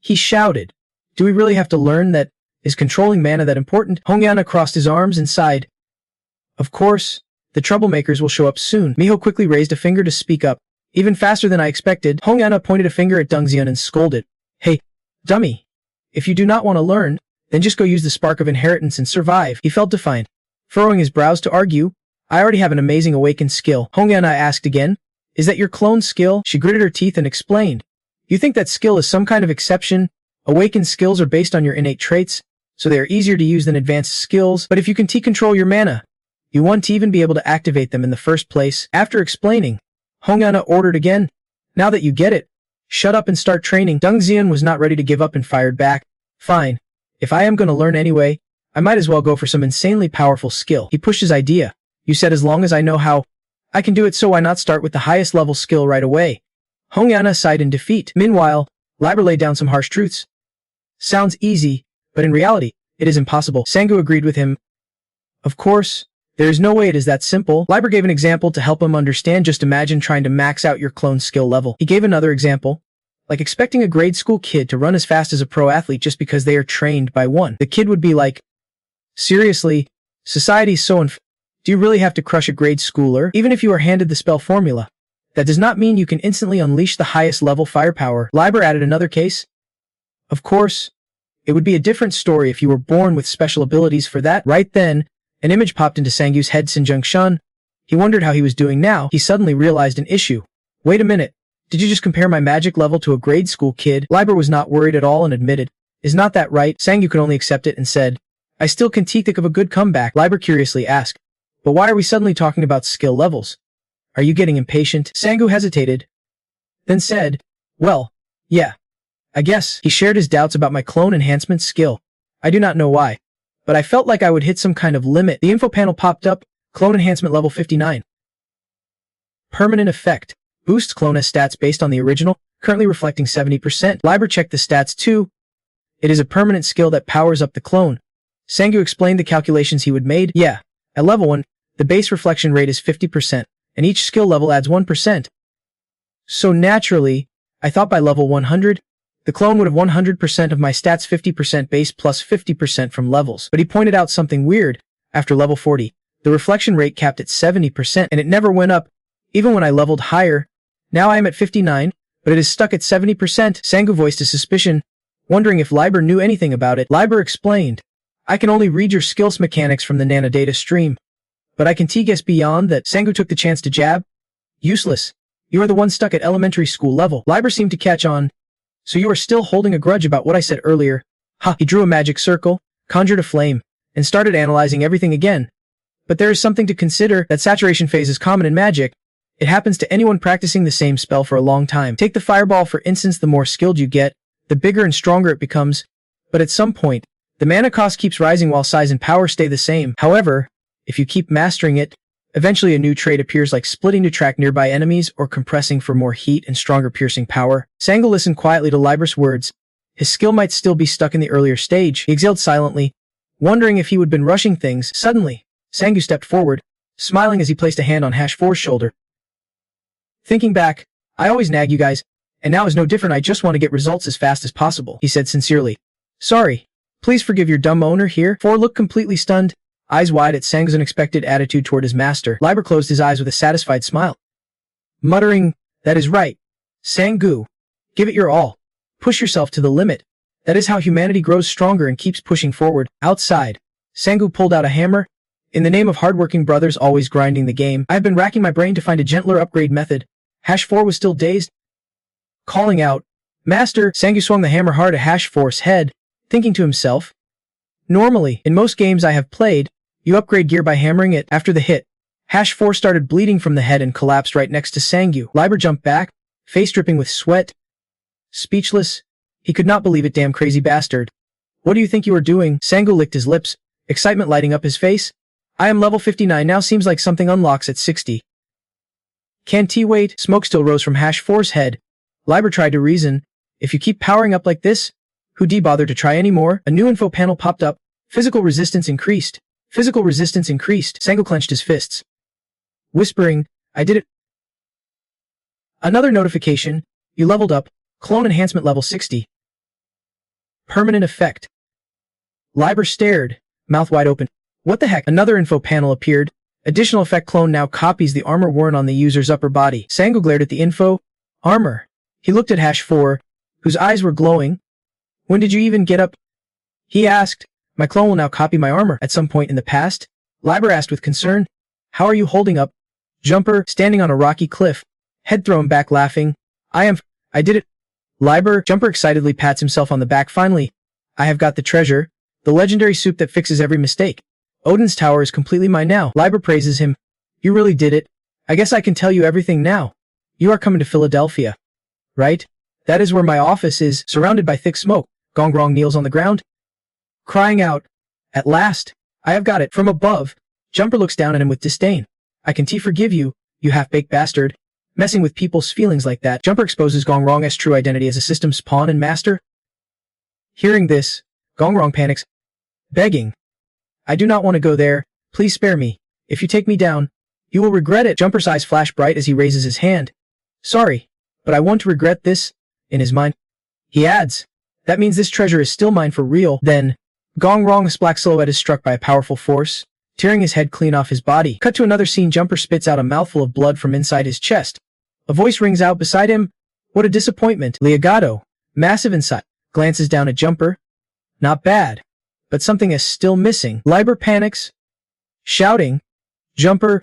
He shouted. Do we really have to learn that? Is controlling mana that important? Hongyana crossed his arms and sighed. Of course, the troublemakers will show up soon. Miho quickly raised a finger to speak up. Even faster than I expected, Hongyana pointed a finger at Dungzian and scolded. Hey, dummy. If you do not want to learn, then just go use the spark of inheritance and survive. He felt defiant. Furrowing his brows to argue, I already have an amazing awakened skill. Hongyana asked again, is that your clone skill? She gritted her teeth and explained. You think that skill is some kind of exception? Awakened skills are based on your innate traits, so they are easier to use than advanced skills, but if you can control your mana, you won't even be able to activate them in the first place. After explaining, Hongyana ordered again. Now that you get it, shut up and start training. Dungzian was not ready to give up and fired back. Fine. If I am going to learn anyway, I might as well go for some insanely powerful skill. He pushed his idea. You said as long as I know how, I can do it, so why not start with the highest level skill right away? Hongyana sighed in defeat. Meanwhile, Liber laid down some harsh truths. Sounds easy, but in reality, it is impossible. Sangu agreed with him. Of course, there is no way it is that simple. Liber gave an example to help him understand. Just imagine trying to max out your clone skill level. He gave another example, like expecting a grade school kid to run as fast as a pro athlete just because they are trained by one. The kid would be like, seriously, society's so do you really have to crush a grade schooler? Even if you are handed the spell formula, that does not mean you can instantly unleash the highest level firepower. Liber added another case. Of course, it would be a different story if you were born with special abilities for that. Right then, an image popped into Sangu's head. Sinjungshan. He wondered how he was doing now. He suddenly realized an issue. Wait a minute. Did you just compare my magic level to a grade school kid? Liber was not worried at all and admitted, is not that right? Sangu could only accept it and said, I still can think of a good comeback. Liber curiously asked, but why are we suddenly talking about skill levels? Are you getting impatient? Sangu hesitated, then said, well, yeah. I guess. He shared his doubts about my clone enhancement skill. I do not know why, but I felt like I would hit some kind of limit. The info panel popped up, clone enhancement level 59. Permanent effect. Boosts clone stats based on the original, currently reflecting 70%. Liber checked the stats too. It is a permanent skill that powers up the clone. Sangu explained the calculations he would made. Yeah, at level 1, the base reflection rate is 50%, and each skill level adds 1%. So naturally, I thought by level 100, the clone would have 100% of my stats, 50% base plus 50% from levels. But he pointed out something weird. After level 40, the reflection rate capped at 70%, and it never went up, even when I leveled higher. Now I am at 59, but it is stuck at 70%. Sangu voiced his suspicion, wondering if Liber knew anything about it. Liber explained, I can only read your skills mechanics from the nanodata stream, but I can guess beyond that. Sangu took the chance to jab. Useless. You are the one stuck at elementary school level. Liber seemed to catch on. So you are still holding a grudge about what I said earlier. Ha! He drew a magic circle, conjured a flame, and started analyzing everything again. But there is something to consider. That saturation phase is common in magic. It happens to anyone practicing the same spell for a long time. Take the fireball for instance. The more skilled you get, the bigger and stronger it becomes. But at some point, the mana cost keeps rising while size and power stay the same. However, if you keep mastering it, eventually a new trait appears, like splitting to track nearby enemies or compressing for more heat and stronger piercing power. Sangu listened quietly to Liber's words. His skill might still be stuck in the earlier stage. He exhaled silently, wondering if he would been rushing things. Suddenly, Sangu stepped forward, smiling as he placed a hand on #4's shoulder. Thinking back, I always nag you guys, and now is no different. I just want to get results as fast as possible, he said sincerely. Sorry. Please forgive your dumb owner here. 4 looked completely stunned, eyes wide at Sangu's unexpected attitude toward his master. Liber closed his eyes with a satisfied smile, muttering, that is right. Sangu, give it your all. Push yourself to the limit. That is how humanity grows stronger and keeps pushing forward. Outside, Sangu pulled out a hammer. In the name of hardworking brothers always grinding the game, I have been racking my brain to find a gentler upgrade method. #4 was still dazed, calling out, Master, Sangu swung the hammer hard at Hash4's head, thinking to himself, normally, in most games I have played, you upgrade gear by hammering it after the hit. Hash4 started bleeding from the head and collapsed right next to Sangu. Liber jumped back, face dripping with sweat. Speechless, he could not believe it, damn crazy bastard. What do you think you are doing? Sangu licked his lips, excitement lighting up his face. I am level 59 now, seems like something unlocks at 60. Can't he wait? Smoke still rose from Hash4's head. Liber tried to reason. If you keep powering up like this, who'd bother to try anymore? A new info panel popped up. Physical resistance increased. Physical resistance increased. Sangu clenched his fists, whispering, I did it. Another notification. You leveled up. Clone enhancement level 60. Permanent effect. Liber stared, mouth wide open. What the heck? Another info panel appeared. Additional effect, clone now copies the armor worn on the user's upper body. Sangu glared at the info. Armor. He looked at Hash4, whose eyes were glowing. When did you even get up? He asked. My clone will now copy my armor at some point in the past. Liber asked with concern. How are you holding up? Jumper, standing on a rocky cliff, head thrown back laughing. I did it. Liber, Jumper excitedly pats himself on the back. Finally, I have got the treasure, the legendary soup that fixes every mistake. Odin's tower is completely mine now. Liber praises him. You really did it. I guess I can tell you everything now. You are coming to Philadelphia, right? That is where my office is, surrounded by thick smoke. Gongrong kneels on the ground, crying out, at last, I have got it. From above, Jumper looks down at him with disdain. I can forgive you, you half-baked bastard. Messing with people's feelings like that. Jumper exposes Gongrong's true identity as a system's pawn and master. Hearing this, Gongrong panics, begging, I do not want to go there. Please spare me. If you take me down, you will regret it. Jumper's eyes flash bright as he raises his hand. Sorry, but I won't regret this. In his mind, he adds, that means this treasure is still mine for real. Then, Gongrong's black silhouette is struck by a powerful force, tearing his head clean off his body. Cut to another scene. Jumper spits out a mouthful of blood from inside his chest. A voice rings out beside him. What a disappointment. Legato, massive inside, glances down at Jumper. Not bad, but something is still missing. Liber panics, shouting, Jumper,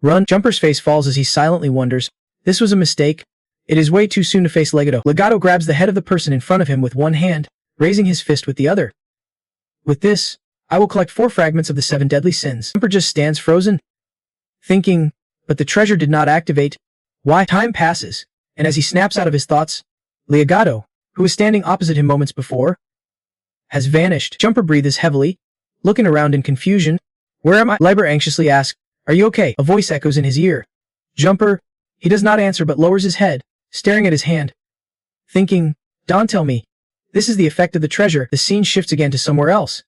run. Jumper's face falls as he silently wonders. This was a mistake. It is way too soon to face Legato. Legato grabs the head of the person in front of him with one hand, raising his fist with the other. With this, I will collect 4 fragments of the 7 deadly sins. Jumper just stands frozen, thinking, but the treasure did not activate. Why? Time passes, and as he snaps out of his thoughts, Legato, who was standing opposite him moments before, has vanished. Jumper breathes heavily, looking around in confusion. Where am I? Liber anxiously asks, are you okay? A voice echoes in his ear. Jumper, he does not answer but lowers his head, staring at his hand, thinking, don't tell me. This is the effect of the treasure. The scene shifts again to somewhere else.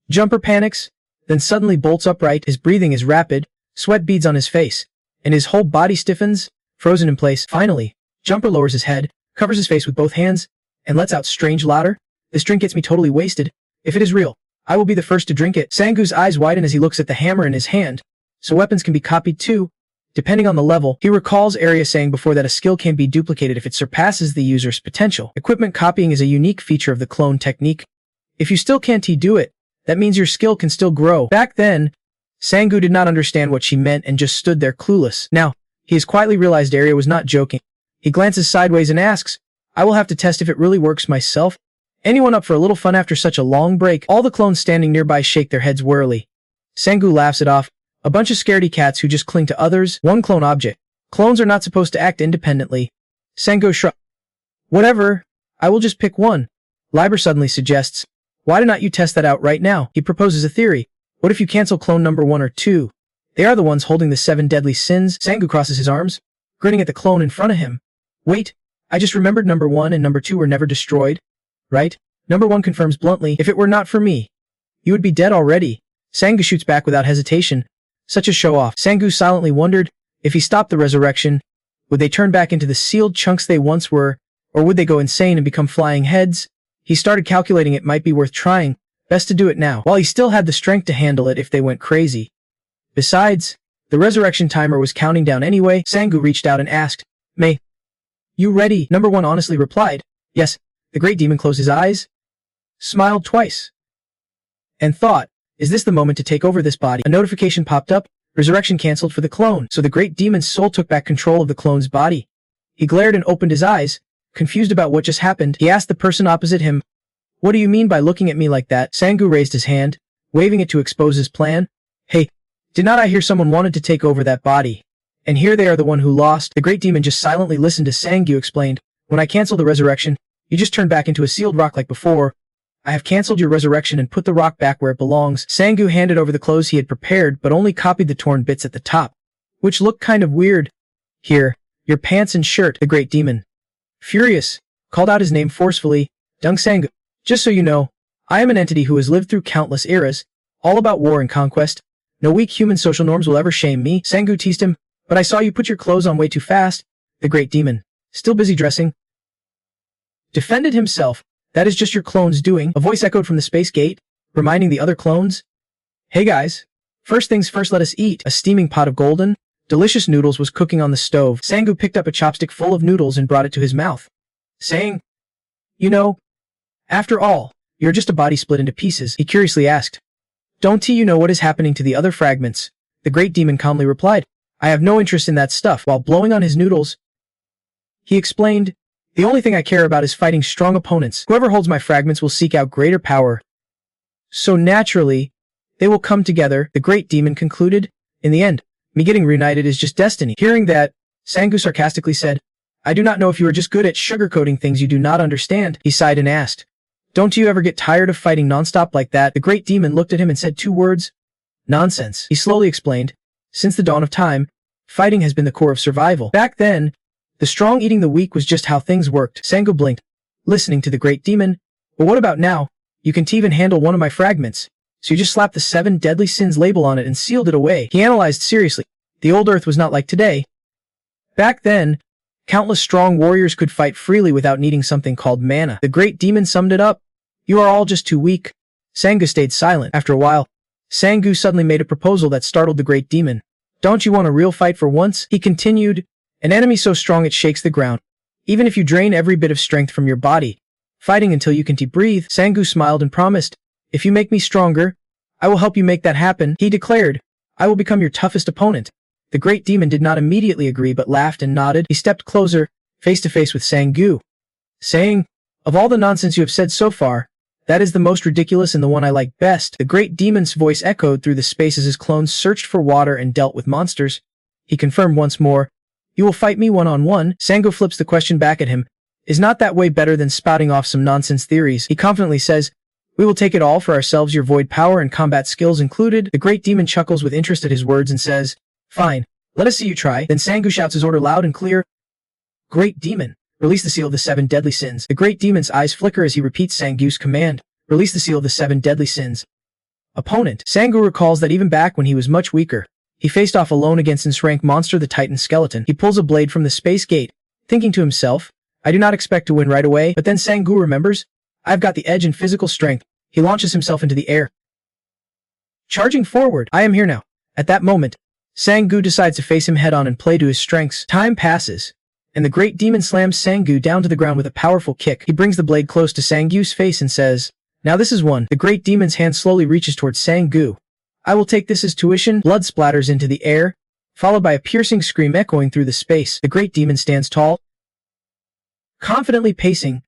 Jumper panics, then suddenly bolts upright. His breathing is rapid, sweat beads on his face, and his whole body stiffens, frozen in place. Finally, Jumper lowers his head, covers his face with both hands, and lets out strange laughter. This drink gets me totally wasted. If it is real, I will be the first to drink it. Sangu's eyes widen as he looks at the hammer in his hand. So weapons can be copied too, depending on the level. He recalls Arya saying before that a skill can be duplicated if it surpasses the user's potential. Equipment copying is a unique feature of the clone technique. If you still can't do it, that means your skill can still grow. Back then, Sangu did not understand what she meant and just stood there clueless. Now, he has quietly realized Arya was not joking. He glances sideways and asks, I will have to test if it really works myself. Anyone up for a little fun after such a long break? All the clones standing nearby shake their heads wearily. Sangu laughs it off. A bunch of scaredy cats who just cling to others. One clone object. Clones are not supposed to act independently. Sangu shrugs. Whatever. I will just pick one. Liber suddenly suggests. Why do not you test that out right now? He proposes a theory. What if you cancel clone number 1 or 2? They are the ones holding the 7 deadly sins. Sangu crosses his arms, grinning at the clone in front of him. Wait, I just remembered number 1 and number 2 were never destroyed. Right? Number 1 confirms bluntly, if it were not for me, you would be dead already. Sangu shoots back without hesitation. Such a show-off. Sangu silently wondered, if he stopped the resurrection, would they turn back into the sealed chunks they once were, or would they go insane and become flying heads? He started calculating it might be worth trying, best to do it now, while he still had the strength to handle it if they went crazy. Besides, the resurrection timer was counting down anyway. Sangu reached out and asked, May, you ready? Number 1 honestly replied, yes. The great demon closed his eyes, smiled twice, and thought, is this the moment to take over this body? A notification popped up, resurrection cancelled for the clone, so the great demon's soul took back control of the clone's body. He glared and opened his eyes, Confused about what just happened, he asked the person opposite him, "What do you mean by looking at me like that?" Sangu raised his hand, waving it to expose his plan. "Hey, did not I hear someone wanted to take over that body? And here they are, the one who lost." The great demon just silently listened as Sangu explained, "When I cancel the resurrection, you just turn back into a sealed rock like before. I have cancelled your resurrection and put the rock back where it belongs." Sangu handed over the clothes he had prepared but only copied the torn bits at the top, which looked kind of weird. "Here, your pants and shirt." The great demon, furious, called out his name forcefully, "Dung Sangu. Just so you know, I am an entity who has lived through countless eras, all about war and conquest. No weak human social norms will ever shame me." Sangu teased him, "But I saw you put your clothes on way too fast." The great demon, still busy dressing, defended himself. "That is just your clone's doing," a voice echoed from the space gate, reminding the other clones. "Hey guys, first things first, let us eat." A steaming pot of golden, delicious noodles was cooking on the stove. Sangu picked up a chopstick full of noodles and brought it to his mouth, saying, "You know, after all, you're just a body split into pieces." He curiously asked, "Don't you know what is happening to the other fragments?" The great demon calmly replied, "I have no interest in that stuff." While blowing on his noodles, he explained, "The only thing I care about is fighting strong opponents. Whoever holds my fragments will seek out greater power. So naturally, they will come together." The great demon concluded, "In the end, me getting reunited is just destiny." Hearing that, Sangu sarcastically said, "I do not know if you are just good at sugarcoating things you do not understand." He sighed and asked, "Don't you ever get tired of fighting nonstop like that?" The great demon looked at him and said 2 words, "Nonsense." He slowly explained, "Since the dawn of time, fighting has been the core of survival. Back then, the strong eating the weak was just how things worked." Sangu blinked, listening to the great demon. "But what about now? You can't even handle one of my fragments, so you just slapped the 7 deadly sins label on it and sealed it away." He analyzed seriously. The old Earth was not like today. Back then, countless strong warriors could fight freely without needing something called mana. The great demon summed it up, "You are all just too weak." Sangu stayed silent. After a while, Sangu suddenly made a proposal that startled the great demon. "Don't you want a real fight for once?" He continued, "An enemy so strong it shakes the ground, even if you drain every bit of strength from your body. Fighting until you can breathe." Sangu smiled and promised, "If you make me stronger, I will help you make that happen." He declared, "I will become your toughest opponent." The great demon did not immediately agree but laughed and nodded. He stepped closer, face to face with Sangu, saying, "Of all the nonsense you have said so far, that is the most ridiculous and the one I like best." The great demon's voice echoed through the space as his clones searched for water and dealt with monsters. He confirmed once more, "You will fight me one-on-one?" Sangu flips the question back at him, "Is not that way better than spouting off some nonsense theories?" He confidently says, "We will take it all for ourselves, your void power and combat skills included." The great demon chuckles with interest at his words and says, "Fine, let us see you try." Then Sangu shouts his order loud and clear, "Great demon, release the seal of the 7 deadly sins." The great demon's eyes flicker as he repeats Sangu's command, "Release the seal of the 7 deadly sins." Opponent. Sangu recalls that even back when he was much weaker, he faced off alone against its rank monster, the Titan skeleton. He pulls a blade from the space gate, thinking to himself, "I do not expect to win right away." But then Sangu remembers, "I've got the edge in physical strength." He launches himself into the air, charging forward. "I am here now." At that moment, Sangu decides to face him head-on and play to his strengths. Time passes, and the great demon slams Sangu down to the ground with a powerful kick. He brings the blade close to Sangu's face and says, "Now this is one." The great demon's hand slowly reaches towards Sangu. "I will take this as tuition." Blood splatters into the air, followed by a piercing scream echoing through the space. The great demon stands tall, confidently pacing.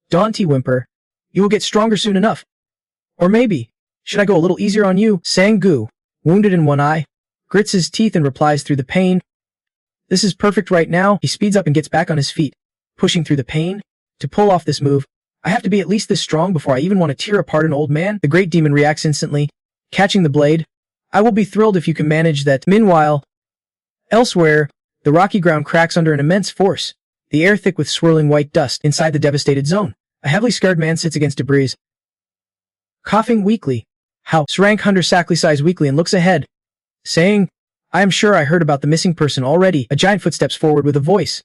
"Don't whimper. You will get stronger soon enough. Or maybe, should I go a little easier on you?" Sangu, wounded in one eye, grits his teeth and replies through the pain, "This is perfect right now." He speeds up and gets back on his feet, pushing through the pain. "To pull off this move, I have to be at least this strong before I even want to tear apart an old man." The great demon reacts instantly, catching the blade. "I will be thrilled if you can manage that." Meanwhile, elsewhere, the rocky ground cracks under an immense force, the air thick with swirling white dust. Inside the devastated zone, a heavily scarred man sits against debris, coughing weakly. Rank Hunter Sackley sighs weakly and looks ahead, saying, "I am sure I heard about the missing person already." A giant foot steps forward with a voice.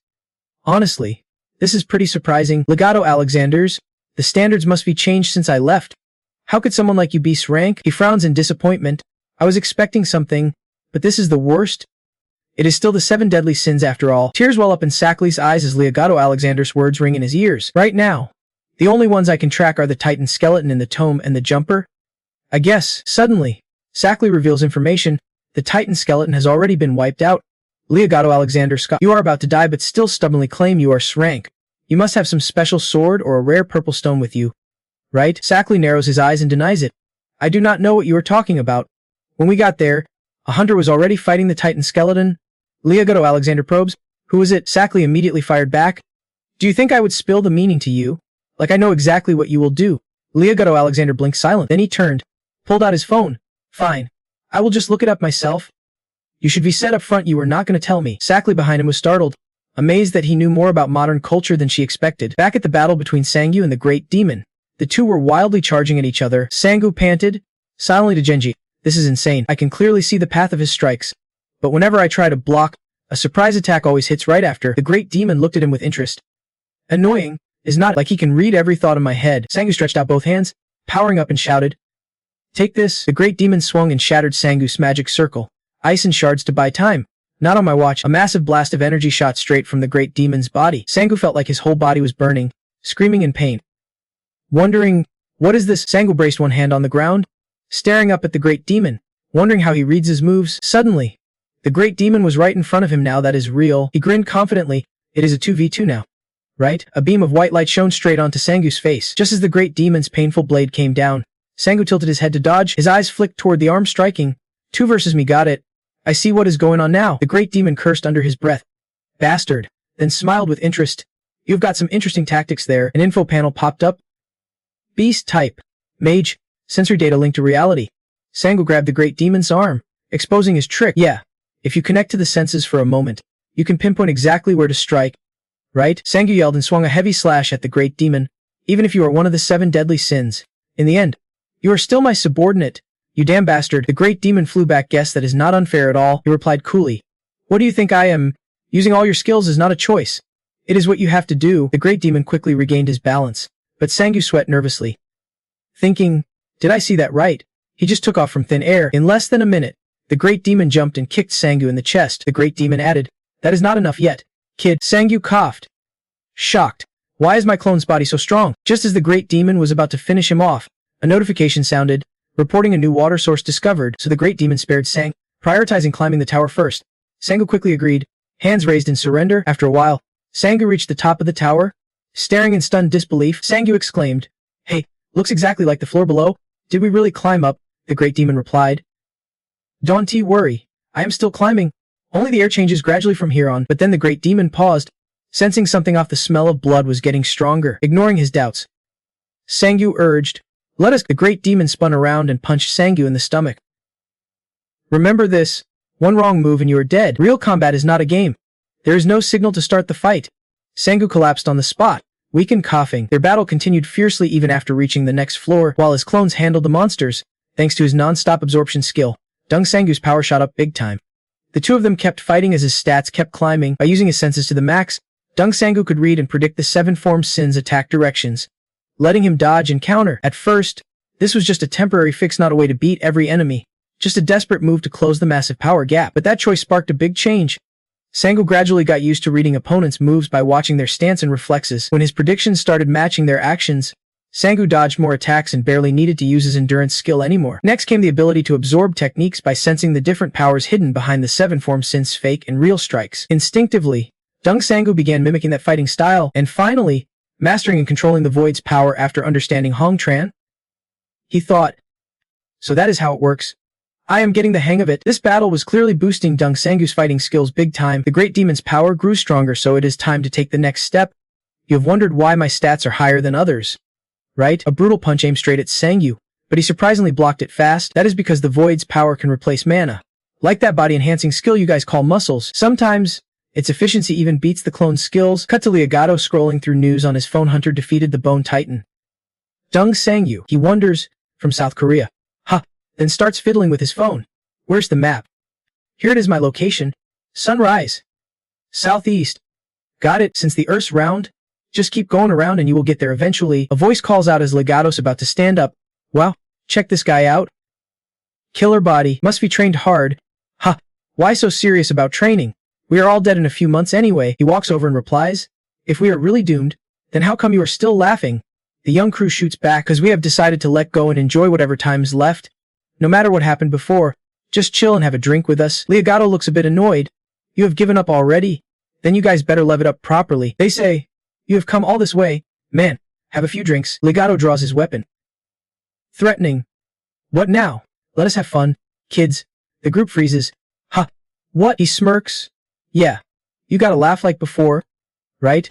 "Honestly, this is pretty surprising. Legato Alexanders, the standards must be changed since I left. How could someone like you be rank?" He frowns in disappointment. "I was expecting something, but this is the worst. It is still the 7 deadly sins after all." Tears well up in Sackley's eyes as Legato Alexander's words ring in his ears. "Right now, the only ones I can track are the Titan skeleton in the tome and the jumper. I guess." Suddenly, Sackley reveals information. The Titan skeleton has already been wiped out. Legato Alexander Scott. You are about to die but still stubbornly claim you are S-rank. You must have some special sword or a rare purple stone with you. Right? Sackley narrows his eyes and denies it. I do not know what you are talking about. When we got there, a hunter was already fighting the Titan skeleton. Legato Alexander probes. Who is it? Sackley immediately fired back. Do you think I would spill the meaning to you? Like I know exactly what you will do. Legato Alexander blinked silent. Then he turned, pulled out his phone. Fine. I will just look it up myself. You should be said up front you were not going to tell me. Sackley behind him was startled, amazed that he knew more about modern culture than she expected. Back at the battle between Sangyu and the Great Demon, the two were wildly charging at each other. Sangyu panted silently to Genji. This is insane. I can clearly see the path of his strikes. But whenever I try to block, a surprise attack always hits right after. The Great Demon looked at him with interest. Annoying, is not like he can read every thought in my head. Sangyu stretched out both hands, powering up and shouted. Take this. The Great Demon swung and shattered Sangu's magic circle. Ice and shards to buy time. Not on my watch. A massive blast of energy shot straight from the Great Demon's body. Sangu felt like his whole body was burning, screaming in pain. Wondering, what is this? Sangu braced one hand on the ground, staring up at the Great Demon, wondering how he reads his moves. Suddenly, the Great Demon was right in front of him. Now that is real. He grinned confidently. It is a 2v2 now. Right? A beam of white light shone straight onto Sangu's face. Just as the Great Demon's painful blade came down, Sangu tilted his head to dodge. His eyes flicked toward the arm striking. 2 versus me. Got it. I see what is going on now. The Great Demon cursed under his breath. Bastard. Then smiled with interest. You've got some interesting tactics there. An info panel popped up. Beast type. Mage. Sensory data linked to reality. Sangu grabbed the Great Demon's arm, exposing his trick. Yeah. If you connect to the senses for a moment, you can pinpoint exactly where to strike. Right? Sangu yelled and swung a heavy slash at the Great Demon. Even if you are one of the 7 deadly sins, in the end, you are still my subordinate. You damn bastard. The Great Demon flew back. Guess that is not unfair at all. He replied coolly. What do you think I am? Using all your skills is not a choice. It is what you have to do. The Great Demon quickly regained his balance, but Sangu sweat nervously. Thinking, did I see that right? He just took off from thin air. In less than a minute, the Great Demon jumped and kicked Sangu in the chest. The Great Demon added, that is not enough yet. Kid. Sangu coughed. Shocked. Why is my clone's body so strong? Just as the Great Demon was about to finish him off, a notification sounded, reporting a new water source discovered, so the Great Demon spared Sang, prioritizing climbing the tower first. Sangu quickly agreed, hands raised in surrender. After a while, Sangu reached the top of the tower. Staring in stunned disbelief, Sangu exclaimed, Hey, looks exactly like the floor below. Did we really climb up? The Great Demon replied. Don't worry, I am still climbing. Only the air changes gradually from here on. But then the Great Demon paused, sensing something off. The smell of blood was getting stronger. Ignoring his doubts, Sangu urged, Let us. The Great Demon spun around and punched Sangu in the stomach. Remember this, one wrong move and you are dead. Real combat is not a game. There is no signal to start the fight. Sangu collapsed on the spot, weak and coughing. Their battle continued fiercely even after reaching the next floor, while his clones handled the monsters. Thanks to his non-stop absorption skill, Dung Sangu's power shot up big time. The two of them kept fighting as his stats kept climbing. By using his senses to the max, Dung Sangu could read and predict the 7 form Sin's attack directions, letting him dodge and counter. At first, this was just a temporary fix, not a way to beat every enemy, just a desperate move to close the massive power gap. But that choice sparked a big change. Sangu gradually got used to reading opponents' moves by watching their stance and reflexes. When his predictions started matching their actions, Sangu dodged more attacks and barely needed to use his endurance skill anymore. Next came the ability to absorb techniques by sensing the different powers hidden behind the 7 form Sin's fake and real strikes. Instinctively, Dung Sangu began mimicking that fighting style, and finally, mastering and controlling the Void's power after understanding Hong Tran. He thought, so that is how it works. I am getting the hang of it. This battle was clearly boosting Dung Sangu's fighting skills big time. The Great Demon's power grew stronger, so it is time to take the next step. You have wondered why my stats are higher than others, right? A brutal punch aimed straight at Sangu, but he surprisingly blocked it fast. That is because the Void's power can replace mana. Like that body-enhancing skill you guys call muscles. Sometimes, its efficiency even beats the clone's skills. Cut to Legato scrolling through news on his phone. Hunter defeated the Bone Titan. Dung Sangu, he wonders, from South Korea. Then starts fiddling with his phone. Where's the map? Here it is, my location. Sunrise. Southeast. Got it. Since the Earth's round, just keep going around and you will get there eventually. A voice calls out as Legato's about to stand up. Wow, check this guy out. Killer body. Must be trained hard. Why so serious about training? We are all dead in a few months anyway. He walks over and replies, if we are really doomed, then how come you are still laughing? The young crew shoots back, because we have decided to let go and enjoy whatever time's left. No matter what happened before, just chill and have a drink with us. Legato looks a bit annoyed. You have given up already? Then you guys better level it up properly. They say, you have come all this way. Man, have a few drinks. Legato draws his weapon. Threatening. What now? Let us have fun. Kids. The group freezes. Ha. What? He smirks. Yeah. You gotta laugh like before, right?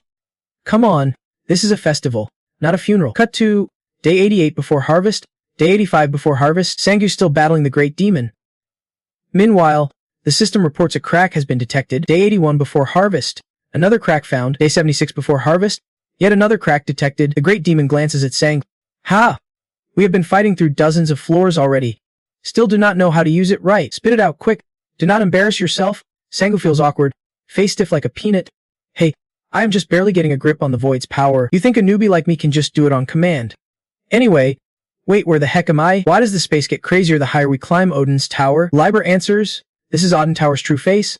Come on. This is a festival, not a funeral. Cut to day 88 before harvest, day 85 before harvest. Sangu's still battling the great demon. Meanwhile, the system reports a crack has been detected. Day 81 before harvest. Another crack found. Day 76 before harvest. Yet another crack detected. The great demon glances at Sang. Ha! We have been fighting through dozens of floors already. Still do not know how to use it right. Spit it out quick. Do not embarrass yourself. Sangu feels awkward. Face stiff like a peanut. Hey, I am just barely getting a grip on the void's power. You think a newbie like me can just do it on command? Anyway, wait, where the heck am I? Why does the space get crazier the higher we climb Odin's tower? Liber answers, this is Odin Tower's true face.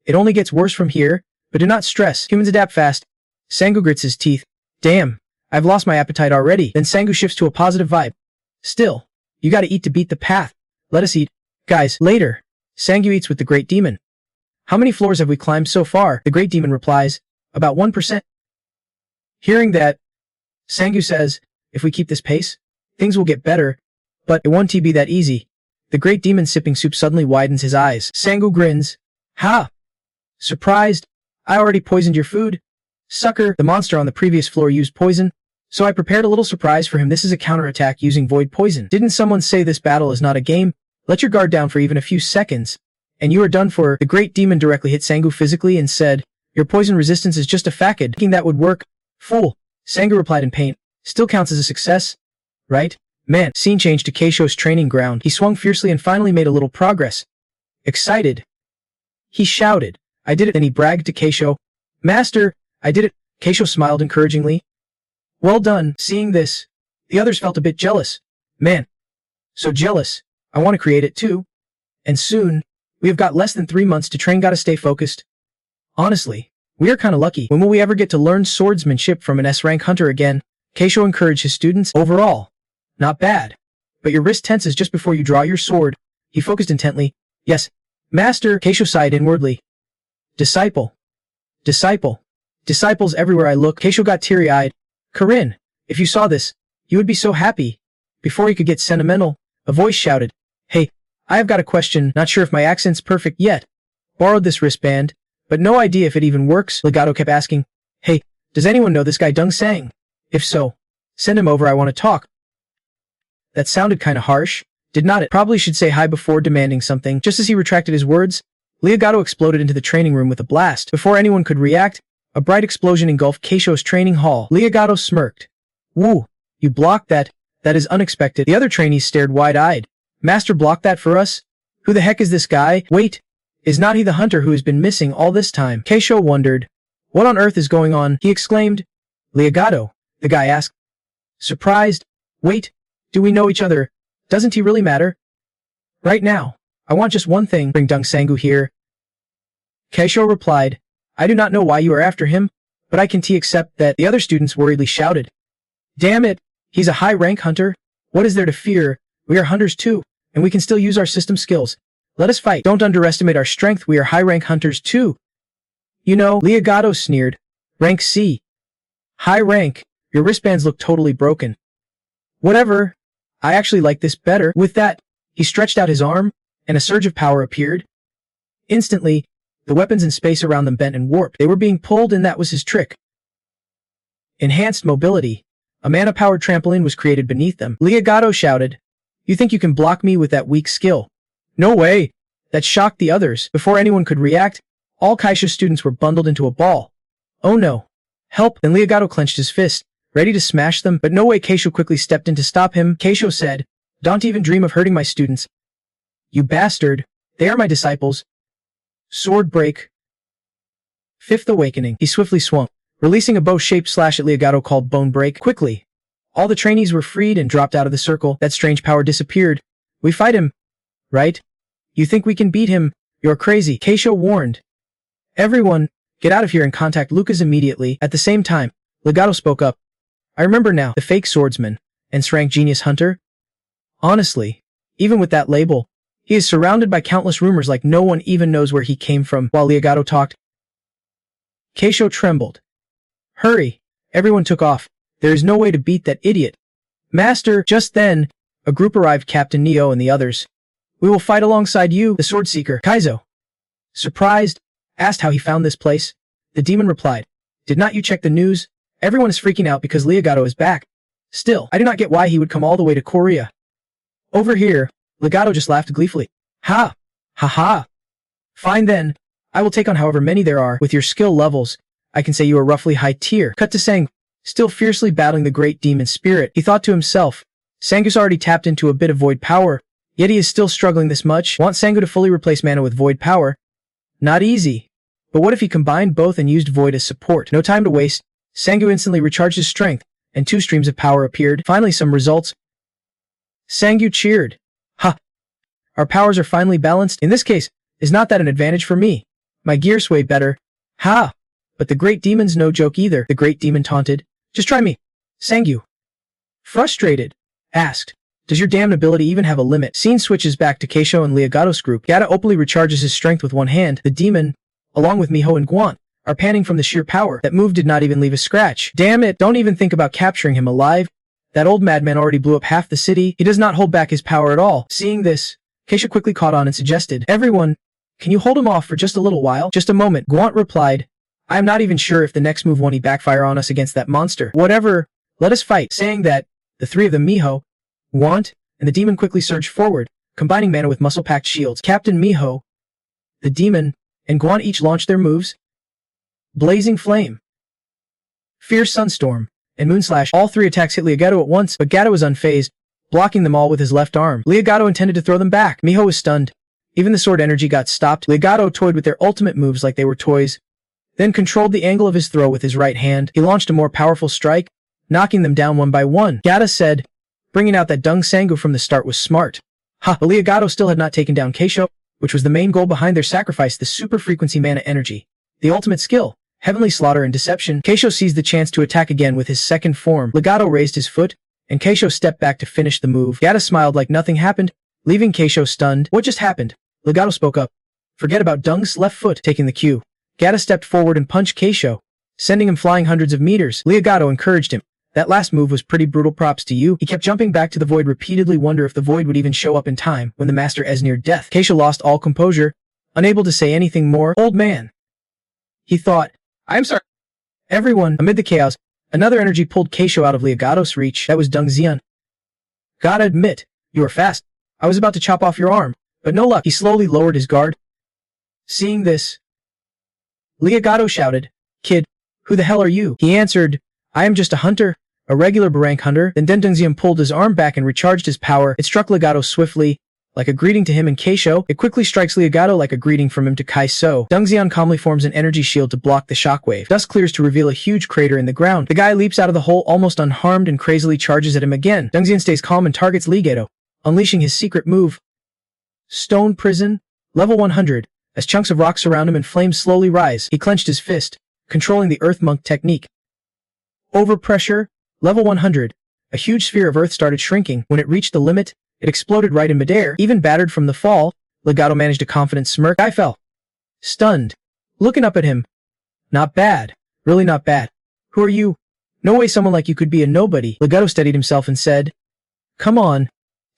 It only gets worse from here, but do not stress. Humans adapt fast. Sangu grits his teeth. Damn, I've lost my appetite already. Then Sangu shifts to a positive vibe. Still, you gotta eat to beat the path. Let us eat. Guys, later. Sangu eats with the great demon. How many floors have we climbed so far? The great demon replies, about 1%. Hearing that, Sangu says, if we keep this pace, things will get better, but it won't be that easy. The great demon sipping soup suddenly widens his eyes. Sangu grins. Ha! Surprised? I already poisoned your food? Sucker, the monster on the previous floor used poison, so I prepared a little surprise for him. This is a counterattack using void poison. Didn't someone say this battle is not a game? Let your guard down for even a few seconds, and you are done for. The great demon directly hit Sangu physically and said, your poison resistance is just a facade. Thinking that would work? Fool. Sangu replied in pain. Still counts as a success, right? Man, scene changed to Keisho's training ground. He swung fiercely and finally made a little progress. Excited. He shouted, I did it. Then he bragged to Keisho. Master, I did it. Keisho smiled encouragingly. Well done. Seeing this, the others felt a bit jealous. Man, so jealous. I want to create it too. And soon, we have got less than 3 months to train. Gotta stay focused. Honestly, we are kinda lucky. When will we ever get to learn swordsmanship from an S-rank hunter again? Keisho encouraged his students. Overall, not bad. But your wrist tenses just before you draw your sword. He focused intently. Yes, master. Keisho sighed inwardly. Disciple. Disciple. Disciples everywhere I look. Keisho got teary-eyed. Corinne, if you saw this, you would be so happy. Before he could get sentimental, a voice shouted. Hey, I have got a question. Not sure if my accent's perfect yet. Borrowed this wristband, but no idea if it even works. Legato kept asking. Hey, does anyone know this guy Dung Sang? If so, send him over. I want to talk. That sounded kinda harsh, did not it? Probably should say hi before demanding something. Just as he retracted his words, Legato exploded into the training room with a blast. Before anyone could react, a bright explosion engulfed Keisho's training hall. Legato smirked. Woo, you blocked that. That is unexpected. The other trainees stared wide-eyed. Master blocked that for us? Who the heck is this guy? Wait, is not he the hunter who has been missing all this time? Keisho wondered. What on earth is going on? He exclaimed. Legato, the guy asked. Surprised? Wait, do we know each other? Doesn't he really matter? Right now, I want just one thing. Bring Dung Sangu here. Keisho replied. I do not know why you are after him, but I can accept that. The other students worriedly shouted. Damn it, he's a high-rank hunter. What is there to fear? We are hunters too, and we can still use our system skills. Let us fight. Don't underestimate our strength. We are high-rank hunters too. You know, Legato sneered. Rank C. High rank. Your wristbands look totally broken. Whatever. I actually like this better. With that, he stretched out his arm, and a surge of power appeared. Instantly, the weapons in space around them bent and warped. They were being pulled, and that was his trick. Enhanced mobility. A mana-powered trampoline was created beneath them. Legato shouted. You think you can block me with that weak skill? No way. That shocked the others. Before anyone could react, all Keisho's students were bundled into a ball. Oh no. Help. Then Legato clenched his fist, ready to smash them, but no way. Keisho quickly stepped in to stop him. Keisho said, Don't even dream of hurting my students. You bastard. They are my disciples. Sword break. Fifth awakening. He swiftly swung, releasing a bow-shaped slash at Legato called Bone Break. Quickly, all the trainees were freed and dropped out of the circle. That strange power disappeared. We fight him, right? You think we can beat him? You're crazy. Keisho warned. Everyone, get out of here and contact Lucas immediately. At the same time, Legato spoke up. I remember now, the fake swordsman and S-rank genius hunter. Honestly, even with that label, He is surrounded by countless rumors like no one even knows where he came from. While Legato talked, Keisho trembled. Hurry! Everyone took off. There is no way to beat that idiot. Master! Just then, a group arrived, Captain Neo and the others. We will fight alongside you, the sword seeker. Kaizo, surprised, asked how he found this place. The demon replied, did not you check the news? Everyone is freaking out because Legato is back. Still, I do not get why he would come all the way to Korea. Over here, Legato just laughed gleefully. Ha! Ha ha! Fine then, I will take on however many there are. With your skill levels, I can say you are roughly high tier. Cut to Sang, still fiercely battling the great demon spirit. He thought to himself, Sangu's already tapped into a bit of void power, yet he is still struggling this much. Want Sangu to fully replace mana with void power? Not easy. But what if he combined both and used void as support? No time to waste. Sangu instantly recharged his strength, and 2 streams of power appeared. Finally some results. Sangu cheered. Ha! Our powers are finally balanced. In this case, is not that an advantage for me? My gear sway better. Ha! But the great demon's no joke either. The great demon taunted. Just try me. Sangu, frustrated, asked, does your damned ability even have a limit? Scene switches back to Keisho and Leogato's group. Gata openly recharges his strength with one hand. The demon, along with Miho and Guan, are panting from the sheer power. That move did not even leave a scratch. Damn it, don't even think about capturing him alive. That old madman already blew up half the city. He does not hold back his power at all. Seeing this, Keisho quickly caught on and suggested, everyone, can you hold him off for just a little while? Just a moment, Guan replied. I am not even sure if the next move won't backfire on us against that monster. Whatever, let us fight. Saying that, the 3 of them, Miho, Guan, and the demon quickly surged forward, combining mana with muscle-packed shields. Captain Miho, the demon, and Guan each launched their moves. Blazing Flame, Fierce Sunstorm, and Moonslash. All 3 attacks hit Leogato at once, but Gato was unfazed, blocking them all with his left arm. Leogato intended to throw them back. Miho was stunned. Even the sword energy got stopped. Leogato toyed with their ultimate moves like they were toys, then controlled the angle of his throw with his right hand. He launched a more powerful strike, knocking them down one by one. Gata said, bringing out that Dung Sangu from the start was smart. Ha! But Leogato still had not taken down Keisho, which was the main goal behind their sacrifice, the super frequency mana energy. The ultimate skill, Heavenly Slaughter and Deception. Keisho seized the chance to attack again with his second form. Legato raised his foot, and Keisho stepped back to finish the move. Gata smiled like nothing happened, leaving Keisho stunned. What just happened? Legato spoke up. Forget about Dung's left foot. Taking the cue, Gata stepped forward and punched Keisho, sending him flying hundreds of meters. Leogato encouraged him. That last move was pretty brutal, props to you. He kept jumping back to the void, repeatedly wonder if the void would even show up in time when the master is near death. Keisho lost all composure, unable to say anything more. Old man, he thought. I'm sorry. Everyone, amid the chaos, another energy pulled Keisho out of Leogato's reach. That was Dung Xian. Gotta admit, you were fast. I was about to chop off your arm, but no luck. He slowly lowered his guard. Seeing this, Leogato shouted, Kid, who the hell are you? He answered, I am just a hunter, a regular Barank hunter. Then Dung Xian pulled his arm back and recharged his power. It struck Leogato swiftly, like a greeting to him and Keisho. It quickly strikes Leogato like a greeting from him to Kaiso. Dung Xian calmly forms an energy shield to block the shockwave. Dust clears to reveal a huge crater in the ground. The guy leaps out of the hole almost unharmed and crazily charges at him again. Dung Xian stays calm and targets Leogato, unleashing his secret move. Stone Prison, level 100. As chunks of rock surround him and flames slowly rise, he clenched his fist, controlling the Earth Monk technique. Overpressure, level 100. A huge sphere of earth started shrinking. When it reached the limit, it exploded right in midair. Even battered from the fall, Legato managed a confident smirk. I fell. Stunned. Looking up at him. Not bad. Really not bad. Who are you? No way someone like you could be a nobody. Legato steadied himself and said, Come on.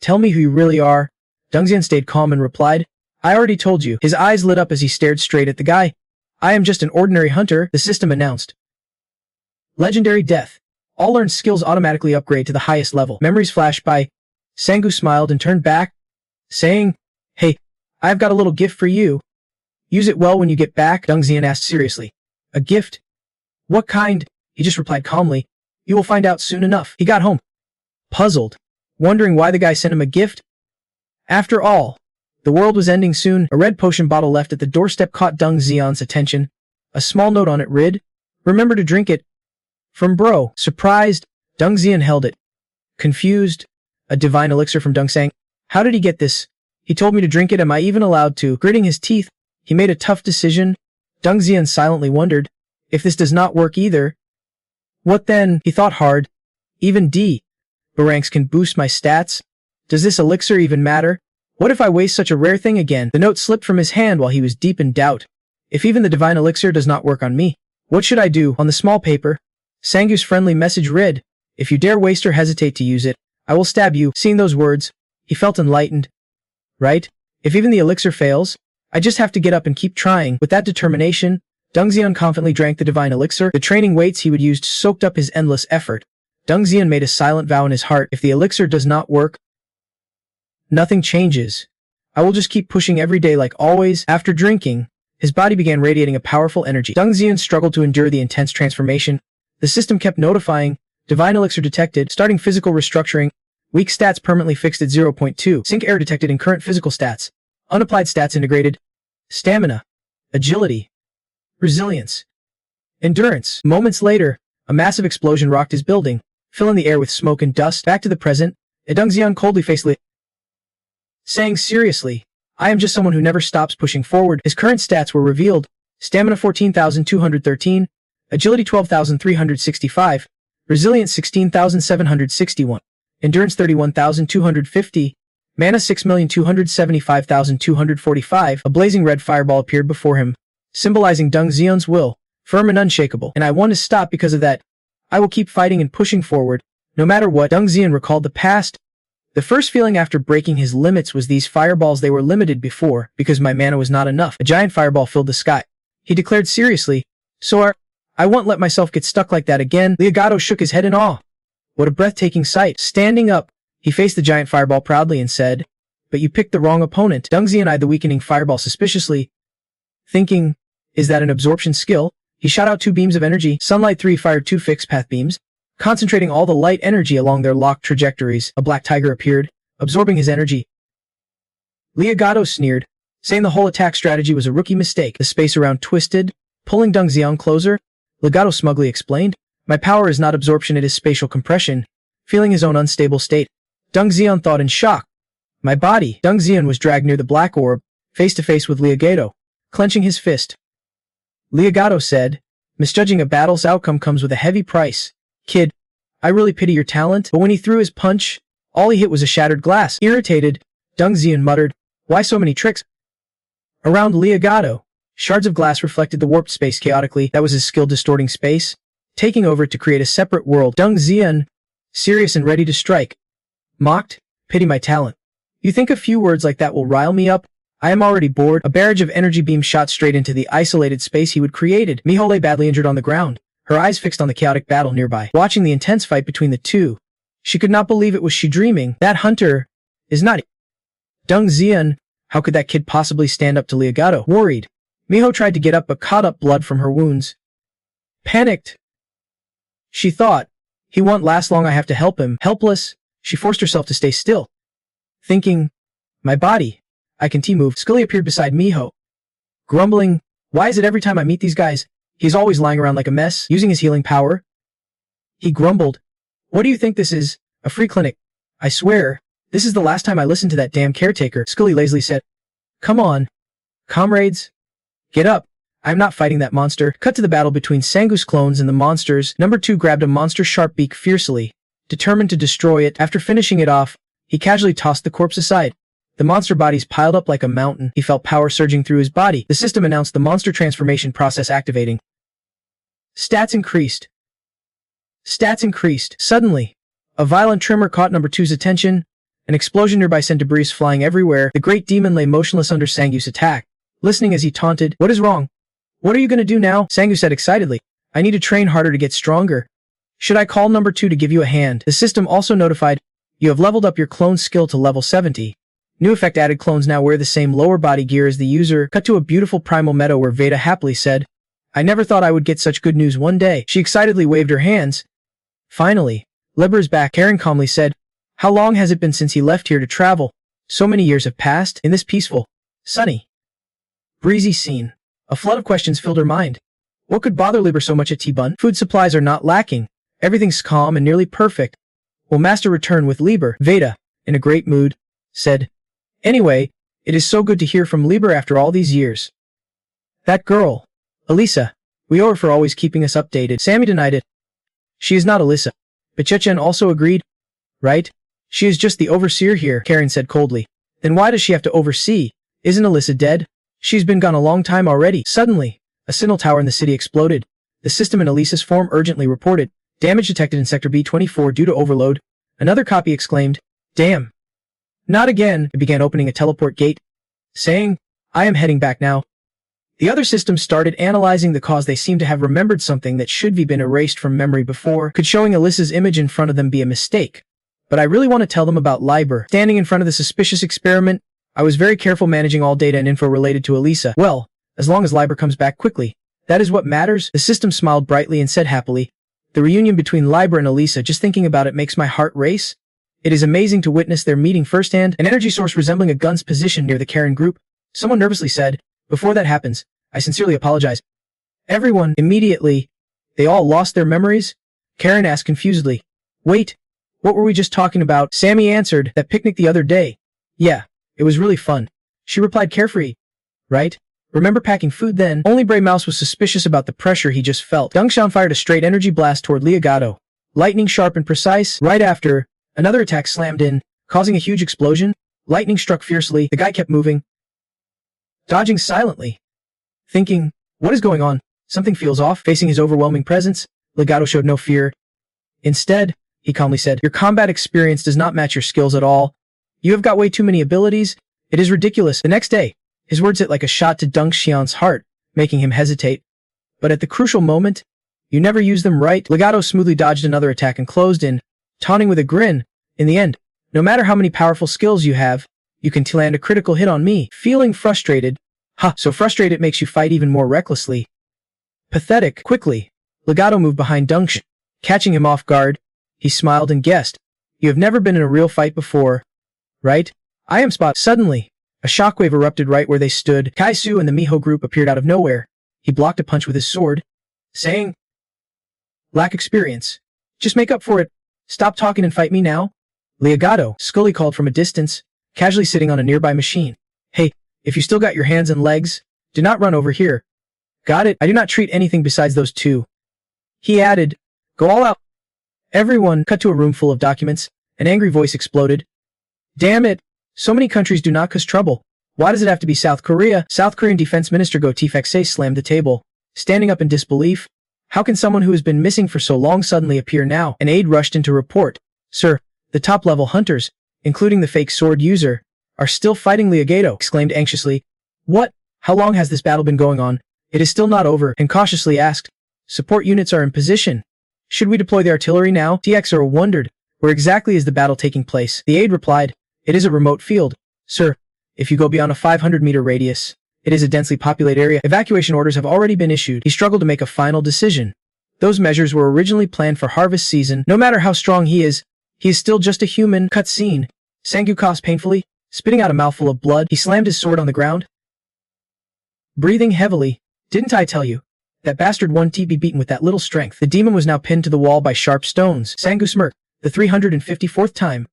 Tell me who you really are. Dung Xian stayed calm and replied, I already told you. His eyes lit up as he stared straight at the guy. I am just an ordinary hunter, the system announced. Legendary Death. All learned skills automatically upgrade to the highest level. Memories flashed by. Sangu smiled and turned back, saying, Hey, I've got a little gift for you. Use it well when you get back. Dung Xian asked seriously. A gift? What kind? He just replied calmly. You will find out soon enough. He got home, puzzled, wondering why the guy sent him a gift. After all, the world was ending soon. A red potion bottle left at the doorstep caught Dung Xian's attention. A small note on it read, Remember to drink it. From Bro. Surprised, Dung Xian held it. Confused, a divine elixir from Dung Sang. How did he get this? He told me to drink it. Am I even allowed to? Gritting his teeth, he made a tough decision. Dung Xian silently wondered, if this does not work either. What then? He thought hard. Even D. Baranks can boost my stats. Does this elixir even matter? What if I waste such a rare thing again? The note slipped from his hand while he was deep in doubt. If even the divine elixir does not work on me, what should I do? On the small paper, Sangu's friendly message read, "If you dare waste or hesitate to use it, I will stab you." Seeing those words, he felt enlightened. Right? If even the elixir fails, I just have to get up and keep trying. With that determination, Dungzian confidently drank the divine elixir. The training weights he would use soaked up his endless effort. Dungzian made a silent vow in his heart. If the elixir does not work, nothing changes. I will just keep pushing every day like always. After drinking, his body began radiating a powerful energy. Dungzian struggled to endure the intense transformation. The system kept notifying, divine elixir detected, starting physical restructuring, weak stats permanently fixed at 0.2, sync error detected in current physical stats, unapplied stats integrated, stamina, agility, resilience, endurance. Moments later, a massive explosion rocked his building, filling the air with smoke and dust. Back to the present, Dungzian coldly faced Li, saying seriously, "I am just someone who never stops pushing forward." His current stats were revealed: stamina 14,213, agility 12,365, resilience 16,761, endurance 31,250, mana 6,275,245. A blazing red fireball appeared before him, symbolizing Dungzian's will, firm and unshakable. "And I want to stop because of that. I will keep fighting and pushing forward, no matter what." Dungzian recalled the past. The first feeling after breaking his limits was these fireballs. They were limited before, because my mana was not enough. A giant fireball filled the sky. He declared seriously, "So I won't let myself get stuck like that again." Legato shook his head in awe. What a breathtaking sight. Standing up, he faced the giant fireball proudly and said, "But you picked the wrong opponent." Dungzian eyed the weakening fireball suspiciously, thinking, is that an absorption skill? He shot out 2 beams of energy. Sunlight 3 fired 2 fixed path beams, concentrating all the light energy along their locked trajectories. A black tiger appeared, absorbing his energy. Legato sneered, saying the whole attack strategy was a rookie mistake. The space around twisted, pulling Dungzian closer. Legato smugly explained, "My power is not absorption, it is spatial compression." Feeling his own unstable state, Dungzian thought in shock, "My body." Dungzian was dragged near the black orb, face to face with Legato, clenching his fist. Legato said, "Misjudging a battle's outcome comes with a heavy price. Kid, I really pity your talent." But when he threw his punch, all he hit was a shattered glass. Irritated, Dungzian muttered, "Why so many tricks?" Around Legato, shards of glass reflected the warped space chaotically. That was his skill distorting space, taking over it to create a separate world. Dungzian, serious and ready to strike, mocked, "Pity my talent. You think a few words like that will rile me up? I am already bored." A barrage of energy beams shot straight into the isolated space he would created. Miho lay badly injured on the ground, her eyes fixed on the chaotic battle nearby. Watching the intense fight between the two, she could not believe it. Was she dreaming? That hunter is not Dungzian. How could that kid possibly stand up to Legato? Worried, Miho tried to get up but caught up blood from her wounds. Panicked, she thought, "He won't last long, I have to help him." Helpless, she forced herself to stay still, thinking, "My body, I can T-move." Scully appeared beside Miho, grumbling, "Why is it every time I meet these guys, he's always lying around like a mess?" Using his healing power, he grumbled, "What do you think this is, a free clinic? I swear, this is the last time I listen to that damn caretaker." Scully lazily said, "Come on, comrades, get up. I'm not fighting that monster." Cut to the battle between Sangu's clones and the monsters. Number 2 grabbed a monster's sharp beak fiercely, determined to destroy it. After finishing it off, he casually tossed the corpse aside. The monster bodies piled up like a mountain. He felt power surging through his body. The system announced the monster transformation process activating. Stats increased. Stats increased. Suddenly, a violent tremor caught number 2's attention. An explosion nearby sent debris flying everywhere. The great demon lay motionless under Sangu's attack, listening as he taunted, "What is wrong? What are you going to do now?" Sangu said excitedly, "I need to train harder to get stronger. Should I call number 2 to give you a hand?" The system also notified, "You have leveled up your clone skill to level 70. New effect added, clones now wear the same lower body gear as the user." Cut to a beautiful primal meadow where Veda happily said, "I never thought I would get such good news one day." She excitedly waved her hands. Finally, Liber is back. Karen calmly said, "How long has it been since he left here to travel?" "So many years have passed." In this peaceful, sunny, breezy scene, a flood of questions filled her mind. What could bother Liber so much at T-Bun? Food supplies are not lacking. Everything's calm and nearly perfect. Will Master return with Liber? Veda, in a great mood, said, "Anyway, it is so good to hear from Liber after all these years. That girl, Elisa, we owe her for always keeping us updated." Sammy denied it. "She is not Elisa." But Chechen also agreed. "Right? She is just the overseer here," Karen said coldly. Then why does she have to oversee? Isn't Alyssa dead? She's been gone a long time already. Suddenly, a signal tower in the city exploded. The system in Alyssa's form urgently reported, damage detected in Sector B24 due to overload. Another copy exclaimed, damn. Not again. It began opening a teleport gate, saying, I am heading back now. The other systems started analyzing the cause. They seemed to have remembered something that should have been erased from memory before. Could showing Alyssa's image in front of them be a mistake? But I really want to tell them about Liber. Standing in front of the suspicious experiment, I was very careful managing all data and info related to Alyssa. Well, as long as Liber comes back quickly. That is what matters. The system smiled brightly and said happily, the reunion between Liber and Alyssa, just thinking about it makes my heart race. It is amazing to witness their meeting firsthand. An energy source resembling a gun's position near the Karen group. Someone nervously said, before that happens, I sincerely apologize. Everyone, immediately, they all lost their memories? Karen asked confusedly. Wait, what were we just talking about? Sammy answered, that picnic the other day. Yeah, it was really fun. She replied carefree. Right? Remember packing food then? Only Bray Mouse was suspicious about the pressure he just felt. Dungshan fired a straight energy blast toward Leogato. Lightning sharp and precise. Right after, another attack slammed in, causing a huge explosion. Lightning struck fiercely. The guy kept moving, dodging silently, thinking, what is going on? Something feels off. Facing his overwhelming presence, Legato showed no fear. Instead, he calmly said, your combat experience does not match your skills at all. You have got way too many abilities. It is ridiculous. The next day, his words hit like a shot to Deng Xian's heart, making him hesitate. But at the crucial moment, you never use them right. Legato smoothly dodged another attack and closed in, taunting with a grin. In the end, no matter how many powerful skills you have, you can land a critical hit on me. Feeling frustrated. So frustrated it makes you fight even more recklessly. Pathetic. Quickly, Legato moved behind Dengxian. Catching him off guard, he smiled and guessed, you have never been in a real fight before, right? I am Spot. Suddenly, a shockwave erupted right where they stood. Kai Su and the Miho group appeared out of nowhere. He blocked a punch with his sword, saying, lack experience. Just make up for it. Stop talking and fight me now. Leogato, Scully called from a distance, casually sitting on a nearby machine. Hey, if you still got your hands and legs, do not run over here. Got it? I do not treat anything besides those two. He added, go all out. Everyone cut to a room full of documents. An angry voice exploded. Damn it. So many countries do not cause trouble. Why does it have to be South Korea? South Korean Defense Minister Go Tae slammed the table, standing up in disbelief. How can someone who has been missing for so long suddenly appear now? An aide rushed in to report. Sir, the top-level hunters, including the fake sword user, are still fighting. Leogato exclaimed anxiously. What? How long has this battle been going on? It is still not over, and cautiously asked. Support units are in position. Should we deploy the artillery now? TXR wondered, where exactly is the battle taking place? The aide replied, it is a remote field. Sir, if you go beyond a 500-meter radius, it is a densely populated area. Evacuation orders have already been issued. He struggled to make a final decision. Those measures were originally planned for harvest season. No matter how strong he is still just a human. Cutscene. Sangu coughed painfully, spitting out a mouthful of blood. He slammed his sword on the ground, breathing heavily. Didn't I tell you? That bastard 1T be beaten with that little strength. The demon was now pinned to the wall by sharp stones. Sangu smirked, the 354th time.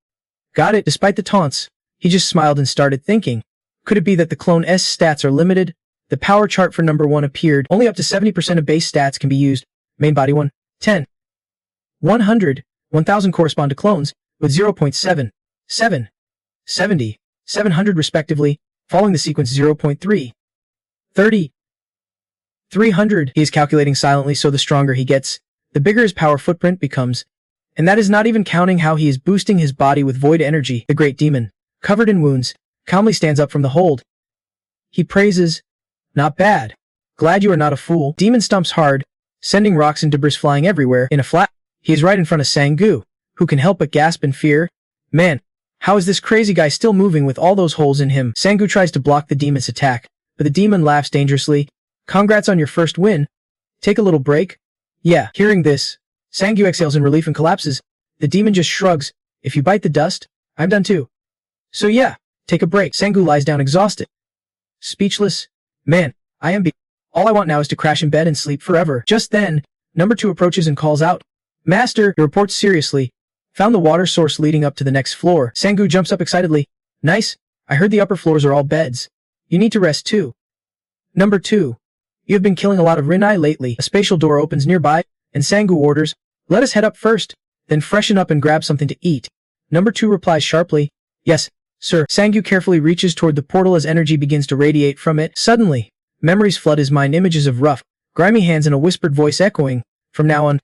Got it. Despite the taunts, he just smiled and started thinking. Could it be that the clone S stats are limited? The power chart for number 1 appeared. Only up to 70% of base stats can be used. Main body 1, 10, 100, 1000 correspond to clones, with 0.7, 7, 70, 700 respectively, following the sequence 0.3, 30, 300. He is calculating silently, so the stronger he gets, the bigger his power footprint becomes. And that is not even counting how he is boosting his body with void energy. The great demon, covered in wounds, calmly stands up from the hold. He praises, not bad. Glad you are not a fool. Demon stumps hard, sending rocks and debris flying everywhere. In a flat, he is right in front of Sangu, who can help but gasp in fear. Man, how is this crazy guy still moving with all those holes in him? Sangu tries to block the demon's attack, but the demon laughs dangerously. Congrats on your first win. Take a little break? Yeah. Hearing this, Sangu exhales in relief and collapses. The demon just shrugs. If you bite the dust, I'm done too. So yeah, take a break. Sangu lies down exhausted, speechless. Man, I am all I want now is to crash in bed and sleep forever. Just then, number 2 approaches and calls out. Master, he reports seriously. Found the water source leading up to the next floor. Sangu jumps up excitedly. Nice. I heard the upper floors are all beds. You need to rest too. Number 2. You have been killing a lot of Rinai lately. A spatial door opens nearby, and Sangu orders, let us head up first, then freshen up and grab something to eat. Number 2 replies sharply, yes, Sir, Sangyu carefully reaches toward the portal as energy begins to radiate from it. Suddenly, memories flood his mind, images of rough, grimy hands and a whispered voice echoing, "From now on,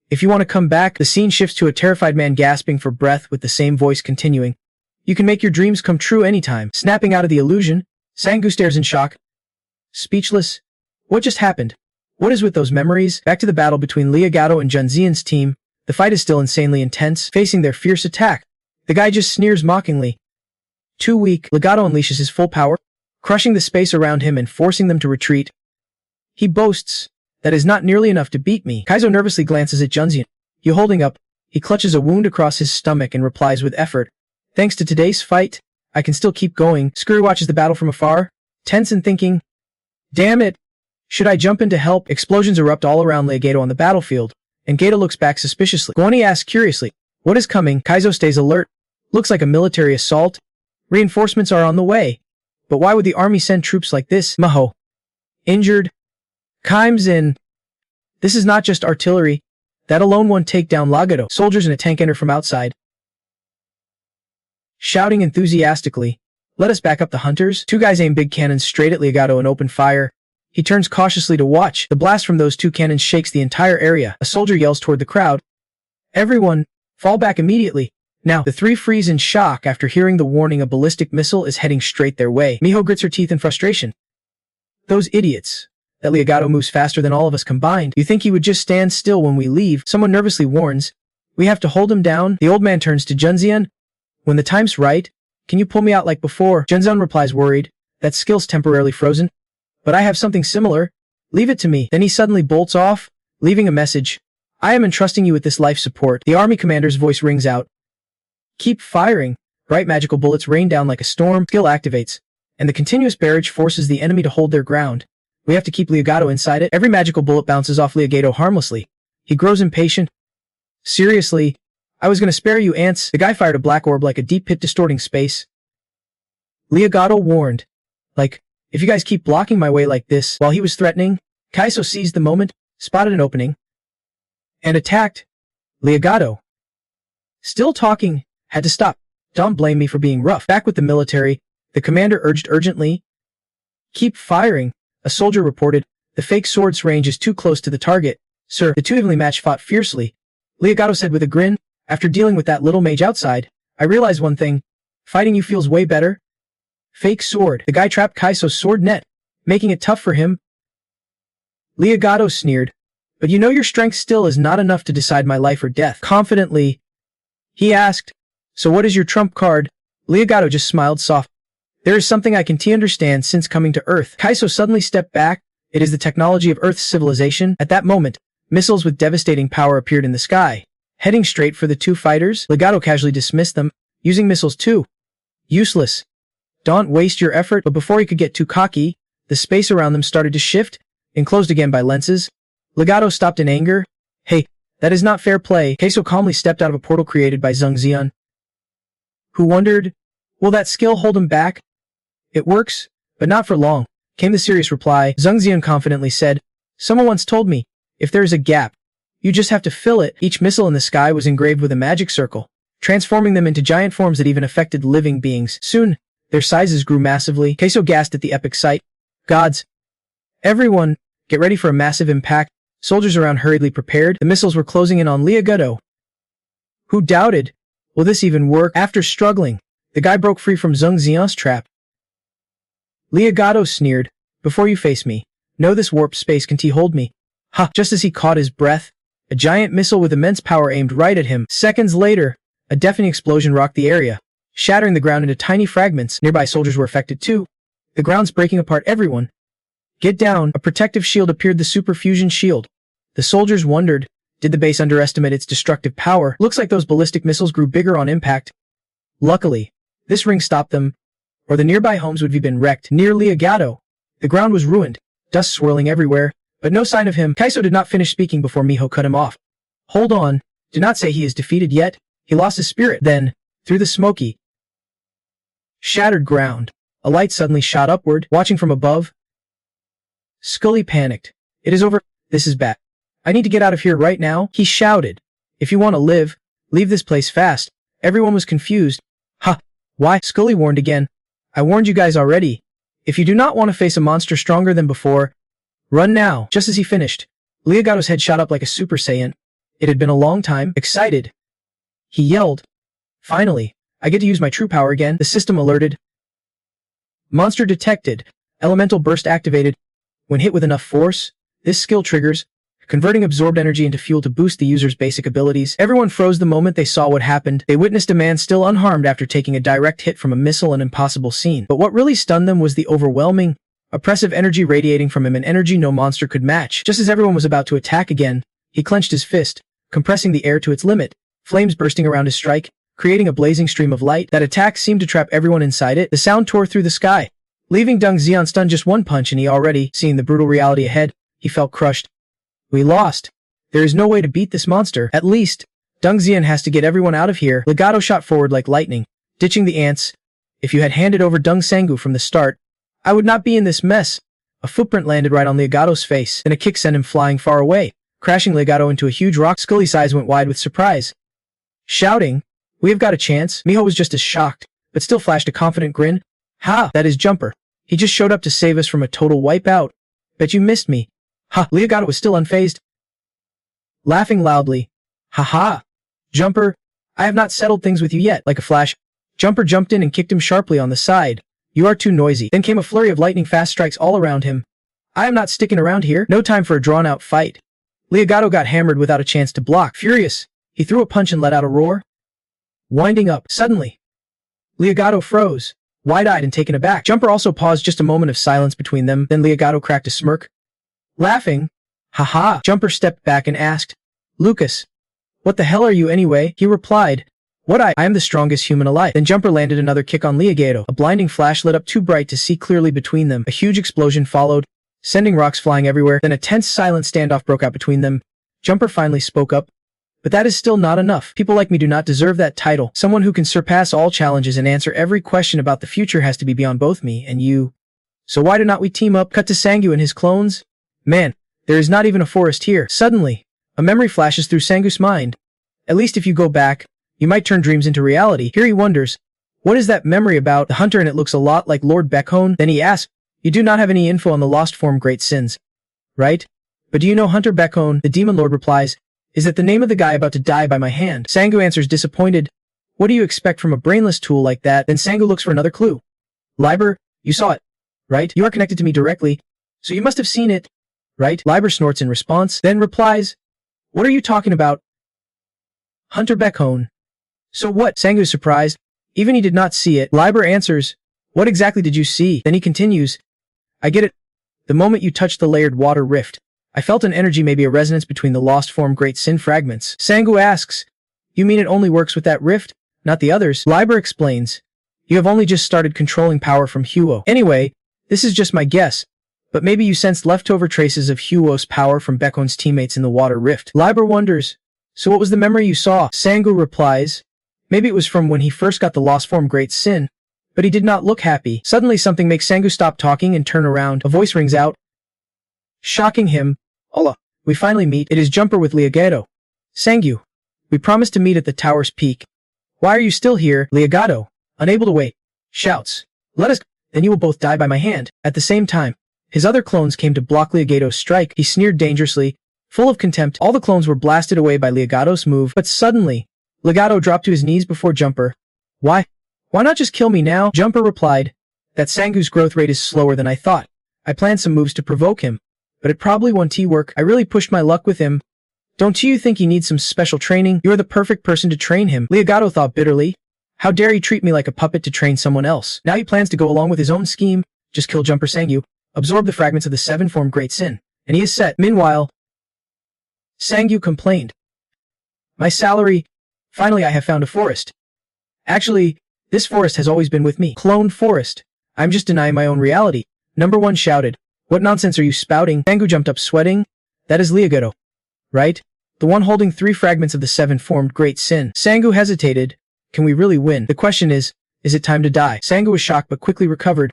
if you want to come back." The scene shifts to a terrified man gasping for breath with the same voice continuing, "You can make your dreams come true anytime." Snapping out of the illusion, Sangyu stares in shock. Speechless. What just happened? What is with those memories? Back to the battle between Leogato and Junzian's team. The fight is still insanely intense, facing their fierce attack. The guy just sneers mockingly. Too weak, Legato unleashes his full power, crushing the space around him and forcing them to retreat. He boasts, "That is not nearly enough to beat me." Kaizo nervously glances at Junzian. You holding up? He clutches a wound across his stomach and replies with effort, "Thanks to today's fight, I can still keep going." Screw watches the battle from afar, tense and thinking, "Damn it! Should I jump in to help?" Explosions erupt all around Leogato on the battlefield, and Gato looks back suspiciously. Guani asks curiously, "What is coming?" Kaizo stays alert. Looks like a military assault. Reinforcements are on the way. But why would the army send troops like this? Maho. Injured. Chimes in. This is not just artillery. That alone won't take down Leogato. Soldiers in a tank enter from outside, shouting enthusiastically, "Let us back up the hunters." Two guys aim big cannons straight at Leogato and open fire. He turns cautiously to watch. The blast from those two cannons shakes the entire area. A soldier yells toward the crowd, "Everyone, fall back immediately." Now, the three freeze in shock after hearing the warning a ballistic missile is heading straight their way. Miho grits her teeth in frustration. Those idiots. That Leogato moves faster than all of us combined. You think he would just stand still when we leave? Someone nervously warns, "We have to hold him down." The old man turns to Junzian. "When the time's right, can you pull me out like before?" Junzian replies worried, "That skill's temporarily frozen. But I have something similar. Leave it to me." Then he suddenly bolts off, leaving a message. "I am entrusting you with this life support." The army commander's voice rings out. Keep firing. Bright magical bullets rain down like a storm. Skill activates, and the continuous barrage forces the enemy to hold their ground. We have to keep Leogato inside it. Every magical bullet bounces off Leogato harmlessly. He grows impatient. Seriously? I was gonna spare you, ants. The guy fired a black orb like a deep pit distorting space. Leogato warned. Like, if you guys keep blocking my way like this. While he was threatening, Kaiso seized the moment, spotted an opening, and attacked. Leogato, still talking, had to stop. "Don't blame me for being rough." Back with the military, the commander urged urgently. "Keep firing," a soldier reported. "The fake sword's range is too close to the target." "Sir." The two evenly matched fought fiercely. Leogato said with a grin, "After dealing with that little mage outside, I realized one thing. Fighting you feels way better." Fake sword. The guy trapped Kaiso's sword net, making it tough for him. Leogato sneered. "But you know your strength still is not enough to decide my life or death." Confidently, he asked, "So what is your trump card?" Leogato just smiled soft. "There is something I can understand since coming to Earth." Kaiso suddenly stepped back. "It is the technology of Earth's civilization." At that moment, missiles with devastating power appeared in the sky, heading straight for the two fighters. Leogato casually dismissed them, using missiles too. Useless. Don't waste your effort. But before he could get too cocky, the space around them started to shift, enclosed again by lenses. Leogato stopped in anger. "Hey, that is not fair play." Kaiso calmly stepped out of a portal created by Zheng Zian, who wondered, will that skill hold him back? "It works, but not for long," came the serious reply. Zheng Zian confidently said, "Someone once told me, if there is a gap, you just have to fill it." Each missile in the sky was engraved with a magic circle, transforming them into giant forms that even affected living beings. Soon, their sizes grew massively. Kaiso gasped at the epic sight. "Gods! Everyone, get ready for a massive impact." Soldiers around hurriedly prepared. The missiles were closing in on Leogato, who doubted, will this even work? After struggling, the guy broke free from Zheng Zian's trap. Leogato sneered, "Before you face me, know this warp space can hold me." Ha! Just as he caught his breath, a giant missile with immense power aimed right at him. Seconds later, a deafening explosion rocked the area, shattering the ground into tiny fragments. Nearby soldiers were affected too. The ground's breaking apart. "Everyone, get down." A protective shield appeared, the superfusion shield. The soldiers wondered, did the base underestimate its destructive power? Looks like those ballistic missiles grew bigger on impact. Luckily, this ring stopped them, or the nearby homes would have been wrecked. Near Leogato, the ground was ruined, dust swirling everywhere, but no sign of him. Kaiso did not finish speaking before Miho cut him off. "Hold on, do not say he is defeated yet. He lost his spirit." Then, through the smoky, shattered ground, a light suddenly shot upward. Watching from above, Scully panicked. "It is over. This is bad. I need to get out of here right now," he shouted. "If you want to live, leave this place fast." Everyone was confused. "Ha! Why? Scully warned again. I warned you guys already. If you do not want to face a monster stronger than before, run now. Just as he finished, Leogato's head shot up like a Super Saiyan. It had been a long time. Excited, he yelled. Finally, I get to use my true power again. The system alerted. Monster detected. Elemental burst activated. When hit with enough force, this skill triggers, converting absorbed energy into fuel to boost the user's basic abilities. Everyone froze the moment they saw what happened. They witnessed a man still unharmed after taking a direct hit from a missile, an impossible scene. But what really stunned them was the overwhelming, oppressive energy radiating from him, an energy no monster could match. Just as everyone was about to attack again, he clenched his fist, compressing the air to its limit, flames bursting around his strike, creating a blazing stream of light. That attack seemed to trap everyone inside it. The sound tore through the sky, leaving Deng Xian stunned. Just one punch and he already, seeing the brutal reality ahead, he felt crushed. We lost. There is no way to beat this monster. At least, Deng Xian has to get everyone out of here. Legato shot forward like lightning, ditching the ants. If you had handed over Deng Sangu from the start, I would not be in this mess. A footprint landed right on Legato's face, and a kick sent him flying far away, crashing Legato into a huge rock. Scully's eyes went wide with surprise. Shouting, "We have got a chance." Miho was just as shocked, but still flashed a confident grin. Ha, that is Jumper. He just showed up to save us from a total wipeout. Bet you missed me. Ha, Legato was still unfazed, laughing loudly. Ha ha. Jumper, I have not settled things with you yet. Like a flash, Jumper jumped in and kicked him sharply on the side. You are too noisy. Then came a flurry of lightning fast strikes all around him. I am not sticking around here. No time for a drawn-out fight. Legato got hammered without a chance to block. Furious, he threw a punch and let out a roar. Winding up. Suddenly, Legato froze, wide-eyed and taken aback. Jumper also paused, just a moment of silence between them. Then Legato cracked a smirk, laughing. Ha ha. Jumper stepped back and asked, Lucas, what the hell are you anyway? He replied, what I am the strongest human alive. Then Jumper landed another kick on Legato. A blinding flash lit up too bright to see clearly between them. A huge explosion followed, sending rocks flying everywhere. Then a tense, silent standoff broke out between them. Jumper finally spoke up. But that is still not enough. People like me do not deserve that title. Someone who can surpass all challenges and answer every question about the future has to be beyond both me and you. So why do not we team up? Cut to Sangu and his clones. Man, there is not even a forest here. Suddenly, a memory flashes through Sangu's mind. At least if you go back, you might turn dreams into reality. Here he wonders, what is that memory about? The hunter, and it looks a lot like Lord Beckhone. Then he asks, you do not have any info on the lost form Great Sins, right? But do you know Hunter Beckhone? The demon lord replies, is that the name of the guy about to die by my hand? Sangu answers disappointed. What do you expect from a brainless tool like that? Then Sangu looks for another clue. Liber, you saw it, right? You are connected to me directly, so you must have seen it, right? Liber snorts in response, then replies, what are you talking about? Hunter Beckhone. So what? Sangu is surprised. Even he did not see it. Liber answers, what exactly did you see? Then he continues, I get it. The moment you touched the layered water rift, I felt an energy, maybe a resonance between the lost form Great Sin fragments. Sangu asks, you mean it only works with that rift, not the others? Liber explains, you have only just started controlling power from Huo. Anyway, this is just my guess, but maybe you sensed leftover traces of Huo's power from Beckhone's teammates in the water rift. Liber wonders, so what was the memory you saw? Sangu replies, maybe it was from when he first got the lost form Great Sin, but he did not look happy. Suddenly something makes Sangu stop talking and turn around. A voice rings out, shocking him. Hola, we finally meet. It is Jumper with Legato. Sangu, we promised to meet at the tower's peak. Why are you still here? Legato, unable to wait, shouts, let us go. Then you will both die by my hand. At the same time, his other clones came to block Legato's strike. He sneered dangerously, full of contempt. All the clones were blasted away by Legato's move, but suddenly, Legato dropped to his knees before Jumper. Why not just kill me now? Jumper replied, that Sangu's growth rate is slower than I thought. I planned some moves to provoke him, but it probably won't work. I really pushed my luck with him. Don't you think he needs some special training? You're the perfect person to train him. Legato thought bitterly. How dare he treat me like a puppet to train someone else? Now he plans to go along with his own scheme. Just kill Jumper Sangu, absorb the fragments of the seven-form Great Sin, and he is set. Meanwhile, Sangu complained. My salary. Finally I have found a forest. Actually, this forest has always been with me. Cloned forest. I'm just denying my own reality. Number one shouted. What nonsense are you spouting? Sangu jumped up sweating. That is Legato, right? The one holding 3 fragments of the 7-formed Great Sin. Sangu hesitated. Can we really win? The question is it time to die? Sangu was shocked but quickly recovered,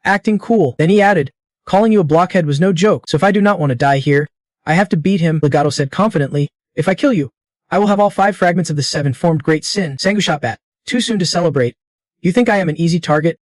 acting cool. Then he added, calling you a blockhead was no joke, so if I do not want to die here, I have to beat him. Legato said confidently, if I kill you, I will have all 5 fragments of the 7-formed Great Sin. Sangu shot back. Too soon to celebrate. You think I am an easy target?